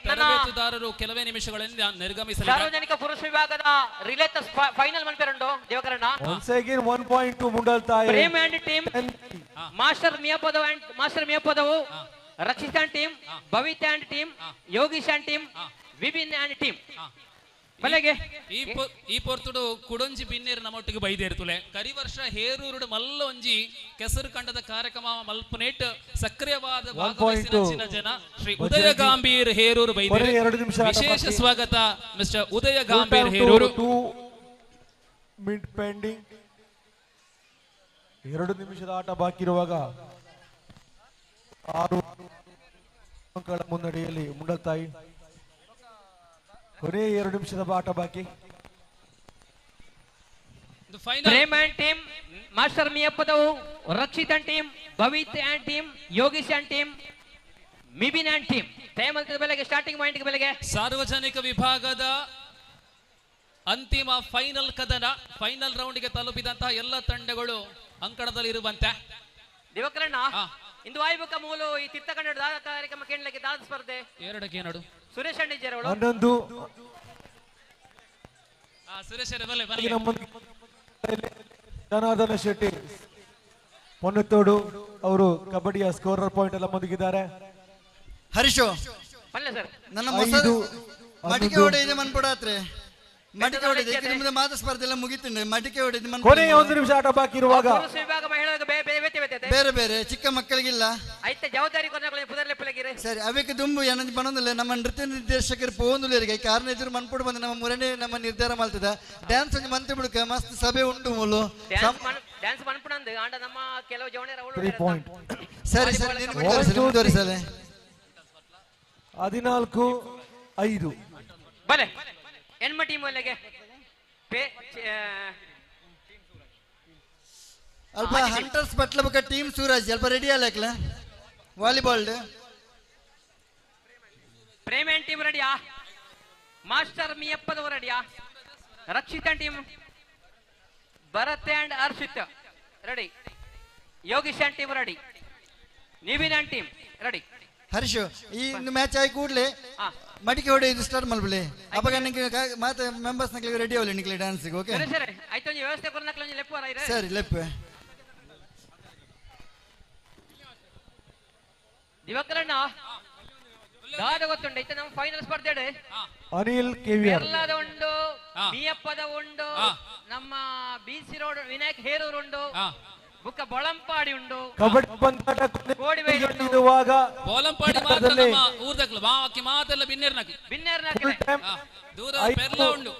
ತರಬೇತುದಾರರು ಕೆಲವೇ ನಿಮಿಷಗಳಲ್ಲಿ ನಿರ್ಗಮಿಸಲಿದ್ದಾರೆ. ಸಾರ್ವಜನಿಕ ಪುರುಷ ವಿಭಾಗದ ರಿಲೇ ಫೈನಲ್ ಮನ್ಪೆರಂಡು ದೇವಕರಣ್ಣ once again 1.2 ಮುಂಡಲ್ತಾಯಿ Prem and team master Miyapadavu Rakshith and team Bhavith and team Yogish and team Vibin and team ಬಲೆಗೆ ಈ ಪೊರ್ತುಡು ಕುಡೊಂಜಿ ಪಿನ್ನೇರು ನಮ್ಮೊಟ್ಟಿಗೆ ಬೈದೇರ್ತುಲೆ ಕರಿ ವರ್ಷ ಹೇರೂರುಡು ಮಲ್ಲ ಒಂಜಿ ಕೆಸರು ಕಂಡದ ಕಾರ್ಯಕ್ರಮ ಮಲ್ಪನೇಟ್ ಸಕ್ರಿಯವಾದ ಭಾಗವಹಿಸಿನ ಜನ ಶ್ರೀ ಉದಯ ಗಾಂಭೀರ್ ಹೇರೂರು ಬೈದೇರು. ವಿಶೇಷ ಸ್ವಾಗತ ಮಿಸ್ಟರ್ ಉದಯ ಗಾಂಭೀರ್ ಹೇರೂರು. ಮಿಡ್ ಪೆಂಡಿಂಗ್ 2 ನಿಮಿಷದ ಆಟ ಬಾಕಿ ಇರುವಾಗ 6 ಅಂಕಗಳ ಮುನ್ನಡೆಯಲ್ಲಿ ಮುಂಡಲ್ತಾಯಿ. ಕೊನೆ 2 ನಿಮಿಷದ ಆಟ ಬಾಕಿ. Prem and team master Miyapadavu Rakshith and team Bhavith and team Yogish and team Mibin and team ಟೈಮಲ್ ಬೆಲೆಗೆ ಸ್ಟಾರ್ಟಿಂಗ್ ಪಾಯಿಂಟ್ ಬೆಲೆಗೆ ಸಾರ್ವಜನಿಕ ವಿಭಾಗದ ಅಂತಿಮ ಫೈನಲ್ ಕದನ ಫೈನಲ್ ರೌಂಡ್ ಗೆ ತಲುಪಿದಂತಹ ಎಲ್ಲ ತಂಡಗಳು ಅಂಕಣದಲ್ಲಿ ಇರುವಂತೆ. ದಿವಕರಣ್ಣ ಇಂದು ವಾಯುಬಕ ಮೂಲ ಈ ತಿತ್ತಕನ್ನಡ ದಾದ ಕಾರ್ಯಕ್ರಮ ಕೇಳಲಿಕ್ಕೆ ದಾದ ಸ್ಪರ್ಧೆ 2ಕ್ಕೆ 2 ಸುರೇಶ್ ಅಂಡಿಜರ್ ಅವಳು 11 ಸುರೇಶ್ ಜನಾರ್ದನ ಶೆಟ್ಟಿ ಪೊನ್ನತ್ತೋಡು ಅವರು ಕಬಡ್ಡಿಯ ಸ್ಕೋರರ್ ಪಾಯಿಂಟ್ ಎಲ್ಲ ಮುಗಿದಿದ್ದಾರೆ. ಹರೀಶು ನನ್ನ ಮಡಿಕೆ ಹೊಡೆಯಿದೆ ಮನ್ಪುಡಾತ್ರೆ ಮಡಿಕೆ ಹೊಡೆದು ನಿಮ್ದು ಮಾತ ಸ್ಪರ್ಧೆ ಎಲ್ಲ ಮುಗಿತುಂಡೆ ಮಡಿಕೆ ಹೊಡೆದು ಕೊನೆಯ 1 ನಿಮಿಷ ಆಟ ಬಾಕಿ ಇರುವಾಗ ಬೇರೆ ಬೇರೆ ಚಿಕ್ಕ ಮಕ್ಕಳಿಗಿಲ್ಲ ಐತೆ ಜವಾಬ್ದಾರಿ ಸರಿ ಅವಕ್ಕೆ ದುಂಬು ಏನಂತ ಬನ್ನೊಂದಿಲ್ಲ ನಮ್ಮ ನೃತ್ಯ ನಿರ್ದೇಶಕರು ಪೋಂದುಲೇರಿಗೆ ಕಾರಣ ಎದುರು ಮನ್ಪುಡು ಬಂದು ನಮ್ಮ ಮುರನೆ ನಮ್ಮ ನಿರ್ಧಾರ ಮಾಡ್ತದ ಡ್ಯಾನ್ಸ್ ಒಂದು ಮಂತ್ ಬಿಡುಕ ಮಸ್ತ್ ಸಭೆ ಉಂಟು ಮೂಲು ಡ್ಯಾನ್ಸ್ ಮನ್ಪುಣಂದು ಆಂಡ ನಮ್ಮ ಕೆಲವು ಜವಣರ ಸರಿ ಸರಿ ಮುಂದುವರಿಸಲೆ 14-5 ಬಲೆ ಎನ್ಮ ಟೀಮ್ ಅಲ್ಲಿಗೆ ಅಲ್ಪ ಹಂಟರ್ಸ್ ಬಟ್ಲ ಬಕ ಟೀಮ್ ಸೂರಜ್ ಅಲ್ಪ ರೆಡಿ ಅಲ್ಲಕ್ಲ ವಾಲಿಬಾಲ್ ಪ್ರೇಮ್ ಅಂಡ್ ಟೀಮ್ ರೆಡಿಯಾ ಮಾಸ್ಟರ್ ಮಿಯಪ್ಪದವರು ರೆಡಿಯಾ Rakshith and team Bharath and Harshith ready. Yogish and team ready. Nivin and team ready. Harish ಈ ಮ್ಯಾಚ್ ಆಗಿ ಕೂಡಲೇ ಮಡಿಕೆ ಹೊಡೆಯೋದು ಸ್ಟಾರ್ಟ್ ಮಾಡ್ಬಿಡಿ. ಅವಾಗ ನಿಮಗೆ ಮಾತ್ರ ಮೆಂಬರ್ಸ್ ನಕ್ಕೆ ರೆಡಿ ಅವಲಿ ನಿಕ್ಲೆ ಡ್ಯಾನ್ಸ್ ಗೆ. ಓಕೆ ಸರಿ ಆಯ್ತು. ಒಂಜಿ ವ್ಯವಸ್ಥೆ ಕೊರ್ನಕ್ಲ ಒಂಜಿ ಲೆಪ್ಪು ಆಯ್ರೆ. ಸರಿ ಲೆಪ್ಪು. ದಿವಕರಣ್ಣ ದಾದ ಗೊತ್ತುಂಡು ಇತ್ತ ನಮ್ಮ ಫೈನಲ್ ಸ್ಪರ್ಧೆ ಅನಿಲ್ ಕೆವಿಆರ್ ಎಲ್ಲದ ಉಂಡು, ಬಿಯಪ್ಪದ ಉಂಡು, ನಮ್ಮ ಬಿಸಿ ರೋಡ್ ವಿನಾಯಕ್ ಹೇರೂರು ಉಂಡು, ಬುಕ್ಕ ಬೊಳಂಪಾಡಿ ಉಂಡು, ಕಬಡ್ಡಿ ಪಂದ್ಯಾಟ ಕೋಡಿಬೈಲು ಉಂಡು. ಬೋಲಂಪಾಡಿ ಮಾತ್ರ ನಮ್ಮ ಊರ್ದಕ್ಲು ಬಾಕಿ ಮಾತೆಲ್ಲ ಬಿನ್ನೇರ್ನಕ್ಕೆ ದೂರ ಪೆರ್ಲ ಉಂಡು.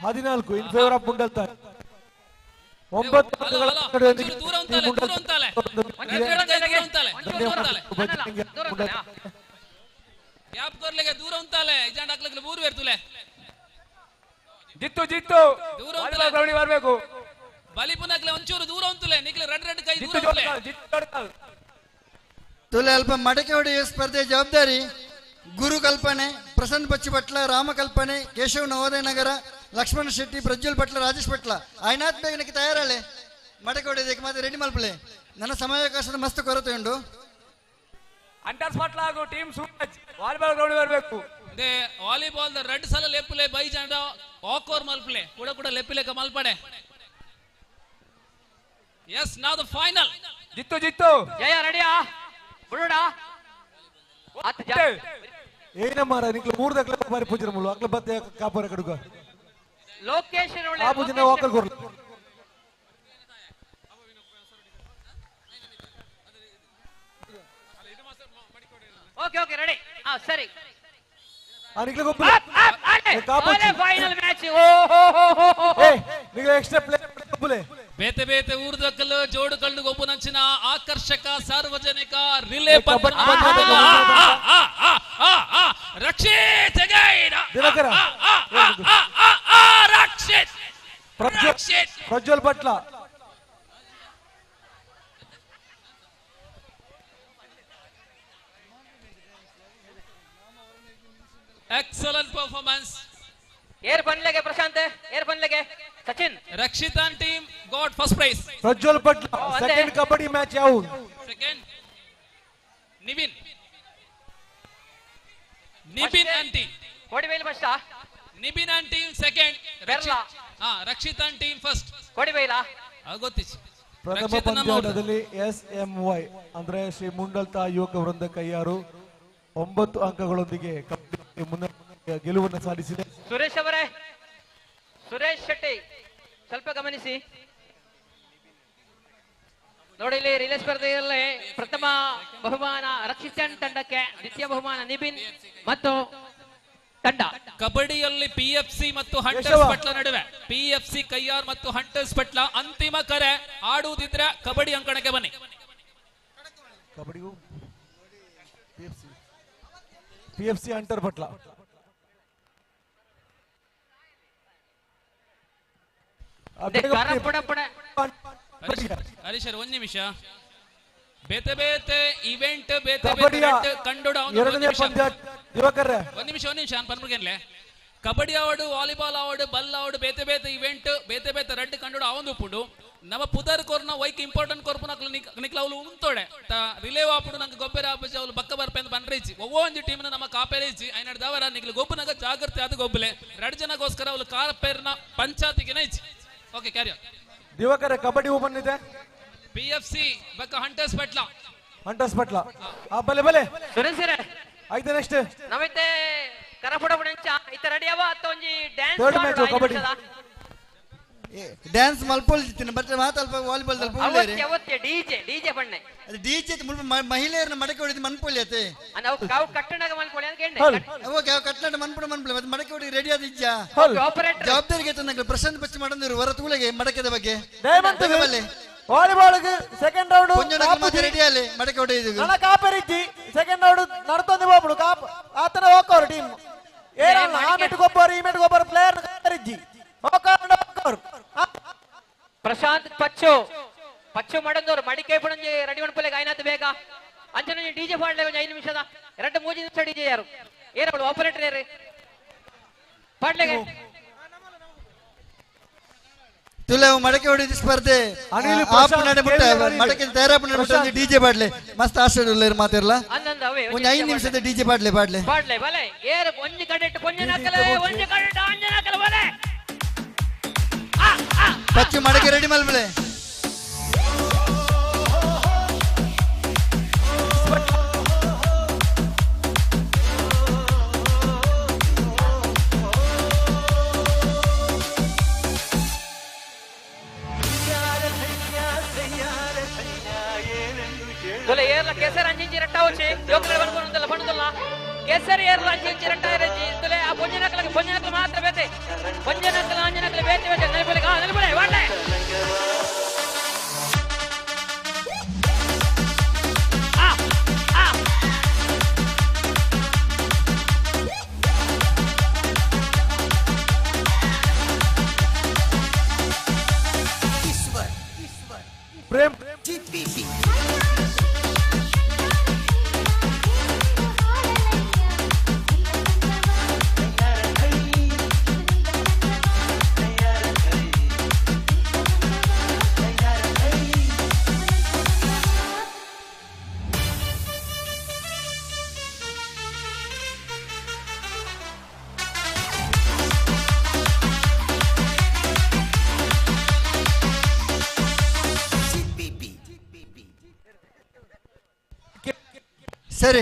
14 ಇನ್ ಫೇವರ್ ಆಫ್ ಮುಂಡಲ್ತಾನೆ. 9 ಅಂಕಗಳ ದೂರ ಉಂತಾಲೆ ಗ್ಯಾಪ್ ಕೊರ್ಲೆಗೆ ದೂರ ಉಂತಾಲೆ ಇಜಾಂಡ್ ಹಾಕ್ಲಿಕ್ಕೆ ಮೂರು ಬೇರ್ತುಲೆ ಜಿತ್ತು ಜಿತ್ತು ದೂರ ಉಂತಾಲೆ ಬರಬೇಕು. ಬಲಿಪುನಕ್ಲೆ ಒಂಚೂರು ದೂರ ಉಂತುಲೆ ನಿಕ್ಲೆ ರೆಡ್ ಕೈ ದೂರ ಉಂತುಲೆ. ತುಲೆ ಅಲ್ಪ ಮಡಕೆ ಹೊಡೆಯುವ ಸ್ಪರ್ಧೆ ಜವಾಬ್ದಾರಿ ಗುರು ಕಲ್ಪನೆ, ಪ್ರಸನ್ನ ಬಚ್ಚಿಭಟ್ಲ, ರಾಮ ಕಲ್ಪನೆ, ಕೇಶವ್ ನವೋದಯ ನಗರ, ಲಕ್ಷ್ಮಣ ಶೆಟ್ಟಿ, ಪ್ರಜ್ವಲ್ ಭಟ್ಲ, ರಾಜೇಶ್ ಭಟ್ಲ. ಆಯ್ನಾತ್ ಬೇಗನಕ್ಕೆ ತಯಾರಳೆ ಮಡಕೆ ಹೊಡೆಯೋದಕ್ಕೆ ಮತ್ತೆ ರೆಡಿ ಮಲ್ಪಲೆ. ನನ್ನ ಸಮಯಾವಕಾಶದ ಮಸ್ತ್ ಕೊರತೆ ಉಂಟು. ಅಂಟರ್ಸ್ ಭಟ್ಲ ಹಾಗೂ ಟೀಮ್ ಸೂರಜ್ ವಾಲಿಬಾಲ್ ಗ್ರೌಂಡ್ ಬರಬೇಕು. ದೇ ವಾಲಿಬಾಲ್ ದ ರೆಡ್ ಸಲ ಲೆಪ್ಪಲೆ ಬೈ ಜಾಂಡ ಆಕೋರ್ ಮಲ್ಪಲೆ ಕೂಡ ಲೆಪ್ಪಿಲೆಕ ಮಲ್ಪಡೆ. As now the final. ಜಿತ್ತು ಜಿತ್ತು ಜಯ ರೆಡಿಯಾ ಬಿಡೋಡಾ ಏನ ಮಾರ ನಿಕ್ಲ 3 ದಕ್ಲ ಬಾರಿ ಪೂಜರ ಮುಳು ಅಕ್ಲ ಬತ್ತೆ ಕಾಪರ ಕಡುಗ ಲೊಕೇಶನ್ ಒಳ್ಳೆ ಆ ಪೂಜನ ವಾಕಲ್ ಕೊರ್ಲ. Okay okay ready. ಸರಿ ನಿಕ್ಲ ಗೊಬ್ಬರ ಕಾಪೋಚಿ ಫೈನಲ್ ಮ್ಯಾಚ್. ನಿಕ್ಲ ಎಕ್ಸ್ಟ್ರಾ ಪ್ಲೇ ಗೊಬ್ಬಲೆ ಬೇತೆ ಬೇತೆ ಊರ್ದಕ್ಕಲು ಜೋಡು ಕಳ್ಳು ಗೊಬ್ಬುನಂಚಿನ ಆಕರ್ಷಕ ಸಾರ್ವಜನಿಕ relay Rakshith Prajwal Patla excellent performance. ಏರ್ ಬನ್ಲೆಗೆ ಪ್ರಶಾಂತ್, ಏರ್ ಬನ್ಲೆಗೆ Sachin. Rakshith and team got first prize. Prajwal Patla second kabaddi match ಯಾವುದು? Second Nivin and team Kodibail first. Nibin and team second. Rakshith and team first. ಕೋಡಿಬೈಲ ಗೊತ್ತಿತ್ತು. ಪ್ರಥಮ ಪಂದ್ಯಾಟದಲ್ಲಿ SMY ಅಂದ್ರೆ ಶ್ರೀ ಮುಂಡಲ್ತಾ ಯುವಕ ವೃಂದ ಕೈಯಾರು 9 ಅಂಕಗಳೊಂದಿಗೆ ಗೆಲುವನ್ನು ಸಾಧಿಸಿದೆ. ಸುರೇಶ್ ಅವರೇ, ಸುರೇಶ್ ಶೆಟ್ಟಿ ಸ್ವಲ್ಪ ಗಮನಿಸಿ ನೋಡಿ. ಇಲ್ಲಿ ರಿಲೇ ಸ್ಪರ್ಧೆಯಲ್ಲಿ ಪ್ರಥಮ ಬಹುಮಾನ ರಕ್ಷಿತ್ ತಂಡಕ್ಕೆ, ದ್ವಿತೀಯ ಬಹುಮಾನ ನಿಬಿನ್ ಮತ್ತು ತಂಡ. ಕಬಡ್ಡಿಯಲ್ಲಿ PFC ಮತ್ತು ಹಂಟರ್ಸ್ ಪಟ್ಲ ನಡುವೆ PFC ಕೈಯಾರ್ ಮತ್ತು ಹಂಟರ್ಸ್ ಪಟ್ಲ ಅಂತಿಮ ಕರೆ. ಆಡುವುದಿದ್ರೆ ಕಬಡ್ಡಿ ಅಂಕಣಕ್ಕೆ ಬನ್ನಿ. PFC ಹಂಟರ್ ಪಟ್ಲ ಹರೀಶರ್ ಒಂದ್ ನಿಮಿಷ. ಬೇತೆ ಬೇತೆ ಇವೆಂಟ್ ಬೇತೆ ಬೇತೆ ಕಂಡುಡ ಒಂದ್ ನಿಮಿಷ ಪನ್ಮರ್ಗೆನ್ಲೆ ಕಬಡ್ಡಿ ಆವಡು, ವಾಲಿಬಾಲ್ ಆವಡು, ಬಲ್ ಆವಡು, ಬೇತೆ ಬೇತೆ ಇವೆಂಟ್ ಬೇತೆ ಬೇತೆ ರೆಡ್ ಕಂಡುಡ ಅವಂದು ಉಪ್ಪುಡು ನಮ್ಮ ಪುದರ್ ಕೊರ್ನ ವೈಕ್ ಇಂಪಾರ್ಟೆಂಟ್ ಕೊರ್ಪು ನಿಕ್ಲ ಅವಳು ಉಂತೋಡೆ ರಿಲೇವ್ ಆಪುಡು ನಂಗೆ ಗೊಬ್ಬರ ಆಪಜಿ ಅವಳು ಬಕ್ಕ ಬರ್ಪೆಂದು ಬಂದ್ರೈಚಿ ಒவ்வೊ ಒಂದು ಟೀಮ್ನ ನಮ್ಮ ಕಾಪೇರೈಚಿ ಐನಡ್ದವರ ನಿಕ್ಲು ಗೊಬ್ಬನಾಗ ಜಾಗೃತಿ ಅದು ಗೊಬ್ಬಲೆ 2 ಜನಗೋಸ್ಕರ ಅವಳು ಕಾಪೇರ್ನ ಪಂಚಾಯತಿಗೆ ನೈಚಿ. Okay carry on. Diwakara kabaddi ಬಂದಿದೆ PFC ಬಕ್ಕ ಹಂಟರ್ಸ್ ಪಟ್ಲ. ಬಲೆ ಬಲೆ ಸುರೇಶರೇ ಆಯ್ತು. ನೆಕ್ಸ್ಟ್ ನಮಿತೆ ಕರಪುಡ ಬುಣಂಚ ಇತ ರೆಡಿ ಅವ ಅತ್ತ ಒಂಜಿ dance third match kabaddi dance ಮಲ್ಪೋಲ್ ಜಿತ್ತಿನ ಬಟ್ ಮಾತಲ್ಪ ವಾಲಿಬಾಲ್ ದಲ್ಪ ಉಳ್ಳೇರೆ ಅವತ್ತೆ ಡಿಜೆ ಬಣ್ಣೆ ಅದು ಡಿಜೆ ಮುಲ್ಪ ಮಹಿಳೆಯರನ್ನ ಮಡಕೆ ಹೊಡೆದು ಮನ್ಪೋಲಿ ಅತೆ ನಾವು ಕಟ್ಟಣಗ ಮನ್ಪೋಲಿ ಅಂತ ಗೆಂಡೆ ಓಕೆ ಅವ ಕಟ್ಟಡ ಮನ್ಪುಡ ಮತ್ತೆ ಮಡಕೆ ಹೊಡಿ ರೆಡಿ ಆದ ಇಜ್ಜ ಆಪರೇಟರ್ ಜವಾಬ್ದಾರಿಗೆ ತಂದಾಗ ಪ್ರಶಾಂತ್ ಬಚ್ಚಿ ಮಾಡಂದಿರು ಹೊರ ತೂಲೆಗೆ ಮಡಕೆದ ಬಗ್ಗೆ ಡೈಮಂಡ್ ಬಲ್ಲೆ ವಾಲಿಬಾಲ್ ಸೆಕೆಂಡ್ ರೌಂಡ್ ಮತ್ತೆ ರೆಡಿ ಅಲ್ಲಿ ಮಡಕೆ ಹೊಡೆಯುದು ನನ್ನ ಕಾಪರಿಜ್ಜಿ ಸೆಕೆಂಡ್ ರೌಂಡ್ ನಡ್ತೊಂದು ಹೋಗ್ಬಿಡು ಕಾಪ್ ಆತನ ಹೋಗೋರು ಟೀಮ್ ಏನಲ್ಲ ಆ ಮೆಟ್ ಗೊಬ್ಬರು ಈ ಮೆಟ್ ಗೊಬ್ಬರು ಪ್ಲೇಯರ್ ಕಾಪರಿಜ್ಜಿ ಹೋಗೋರು ಪ್ರಶಾಂತ್ ಪಚ್ಚು ಮಾಡಂದವರು ಮಡಿಕೆ ಪುಣಂಜಿ ರೆಡಿ ಮಣ್ಪಲೆ ಗಾಯನಾಥ ಬೇಗ ಅಂಚನ ಡಿಜೆ ಪಾಡ್ಲೆ 5 ನಿಮಿಷದ 2-3 ನಿಮಿಷ ಡಿಜೆ ಯಾರು ಏರು ಆಪರೇಟರ್ ಯಾರು ಪಾಡ್ಲೆಗೆ ತುಲೆ ಮಡಕೆ ಹೊಡೆದ ಸ್ಪರ್ಧೆ ಮಡಕೆ ತಯಾರಾಪಣೆ ಡಿಜೆ ಬಾಡ್ಲೆ ಮಸ್ತ್ ಆಶ್ಚರ್ಯ ಮಾತಿರಲ್ಲ ಒಂದು 5 ನಿಮಿಷದ ಡಿಜೆ ಬಾಡ್ಲೆ ಬಾಡ್ಲೆ ಪಚ್ಚು ಮಡಕೆ ರೆಡಿ ಮಲ್ಬಲೆ केसर अंजी रट्टा వచ్చి జోకులు పడుకుంటల పండుదల కేసర్ ఏర్ల అంጂ రట్टा ఇరజి తలే ఆ పొంజనకలకు మాత్రం వేతే పొంజనకల అంజనకలు వేతే వేతే నిలబడే వాడే प्रेम ಸರಿ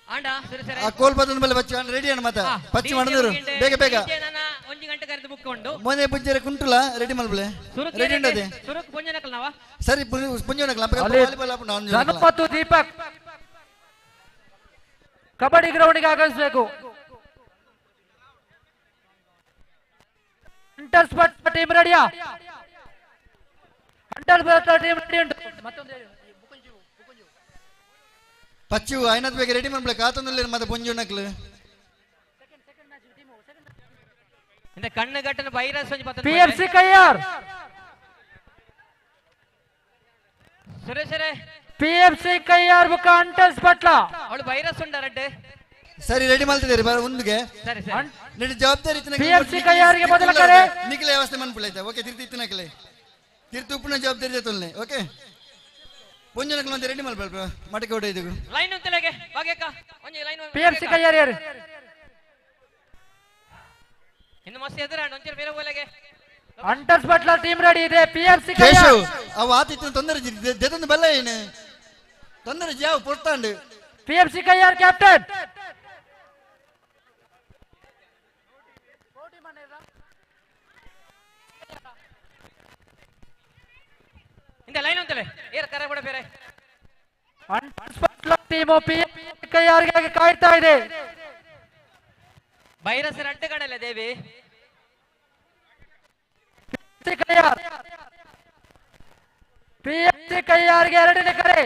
ಆಂಡ ಸರಿ ಸರಿ ಆ ಕೋಲ್ ಬದನ್ ಮೇಲೆ ಬಚ್ಚ ರೆಡಿ ಅಣ್ಣ ಮತ ಪಚ್ಚಿ ಮಾಡಿದ್ರು ಬೇಗ ಬೇಗ 1 ಗಂಟೆ ಕರೆದು ಮುಕ್ಕೊಂಡು ಮೊನೆ ಪುಂಜರೆ ಕುಂಟುಲ ರೆಡಿ ಮಲ್ಬಲೆ ರೆಡಿ ಉಂಡದೆ ಸುರಕ್ ಪುಂಜನಕಲ್ ನಾವಾ ಸರಿ ಪುಂಜನಕಲ್ ವಾಲಿಬಾಲ್ ಆಪಣ ಗಣಪತ್ತು ದೀಪಕ್ ಕಬಡ್ಡಿ ಗ್ರೌಂಡ್ ಗೆ ಆಗಮಿಸಬೇಕು ಹಂಟರ್ಸ್ ಬಟ್ ಟೀಮ್ ರೆಡಿಯಾ ಹಂಟರ್ಸ್ ಬಟ್ ಟೀಮ್ ರೆಡಿ ಉಂಟು ಮತ್ತೊಂದು ಪಚ್ಚು ಐನತ್ ಬೇಗ ರೆಡಿ ಮಾಡ್ಬೇಕು ಆತೊಂದಲ್ಲಿ ಮತ್ತೆ ಪುಂಜುನಕ್ಲು இந்த கண்ணு கட்டன வைரஸ் கொஞ்சம் பத்த பிஎஃப்சி கையார் ಸರಿ ಸರಿ ಪಿಎಫ್ಸಿ ಕೈಯಾರ್ ಬುಕ್ಕ ಅಂಟರ್ಸ್ ಪಟ್ಲ ಅವಳು ವೈರಸ್ ಉಂಡ ರೆಡ್ ಸರಿ ರೆಡಿ ಮಾಡ್ತಿದ್ದೀರಿ ಒಂದಿಗೆ ಸರಿ ಸರಿ ನೆಡಿ ಜವಾಬ್ದಾರಿ ಇತ್ತನ ಪಿಎಫ್ಸಿ ಕೈಯಾರ್ಗೆ ಬದಲ ಕರೆ ನಿಖಿಲ ವ್ಯವಸ್ಥೆ ಮನ್ಪುಳೈತೆ ಓಕೆ ತಿರ್ತಿ ಇತ್ತನಕಲೆ ತಿರ್ತಿ ಉಪ್ಪುನ ಜವಾಬ್ದಾರಿ ಜೊತೆಲ್ನೆ ಓಕೆ ಪುಂಜನಕಲ್ ಒಂದು ರೆಡಿ ಮಾಡ್ಬೇಕು ಮಟಕೆ ಹೊಡೆ ಇದು ಲೈನ್ ಉಂತಲೆಗೆ ಬಾಗೇಕ ಒಂಜಿ ಲೈನ್ ಪಿಎಫ್ಸಿ ಕೈಯಾರ್ ಯಾರು ಇನ್ನು ಮಸ್ತ್ ಎದುರಾಂಡ್ ಒಂಚೂರು ಬೇರೆ ಹೋಗಲೆಗೆ ಅಂಟರ್ಸ್ ಪಟ್ಲ ಟೀಮ್ ರೆಡಿ ಇದೆ ಪಿಎಫ್ಸಿ ಕೇಶವ್ ಕೈಯಾರ್ ಅವ ಆತಿತ್ತು ತೊಂದರೆ ಜೆತೊಂದು ಬೆಲ್ಲ ಏನು ತೊಂದರೆ ಜಾವ್ ಪೊರ್ತಾಂಡು ಪಿಎಫ್ಸಿ ಕೈಯಾರ್ ಕ್ಯಾಪ್ಟನ್ இந்த ಲೈನ್ ಉಂತಲೆ ಏರ್ ಕರೆ ಬಿಡ ಬೇರೆ ಅಂಟರ್ಸ್ ಪಟ್ಲ ಟೀಮು ಪಿಎಫ್ಸಿ ಕೈಯಾರ್ಗೆ ಕಾಯ್ತಾ ಇದೆ ವೈರಸ್ ರೆಡ್ ಕಡಲೆ ದೇವಿ ಪಿಎಫ್ಸಿ ಕೈಯಾರ್ಗೆ ಎರಡನೇ ಕರೆ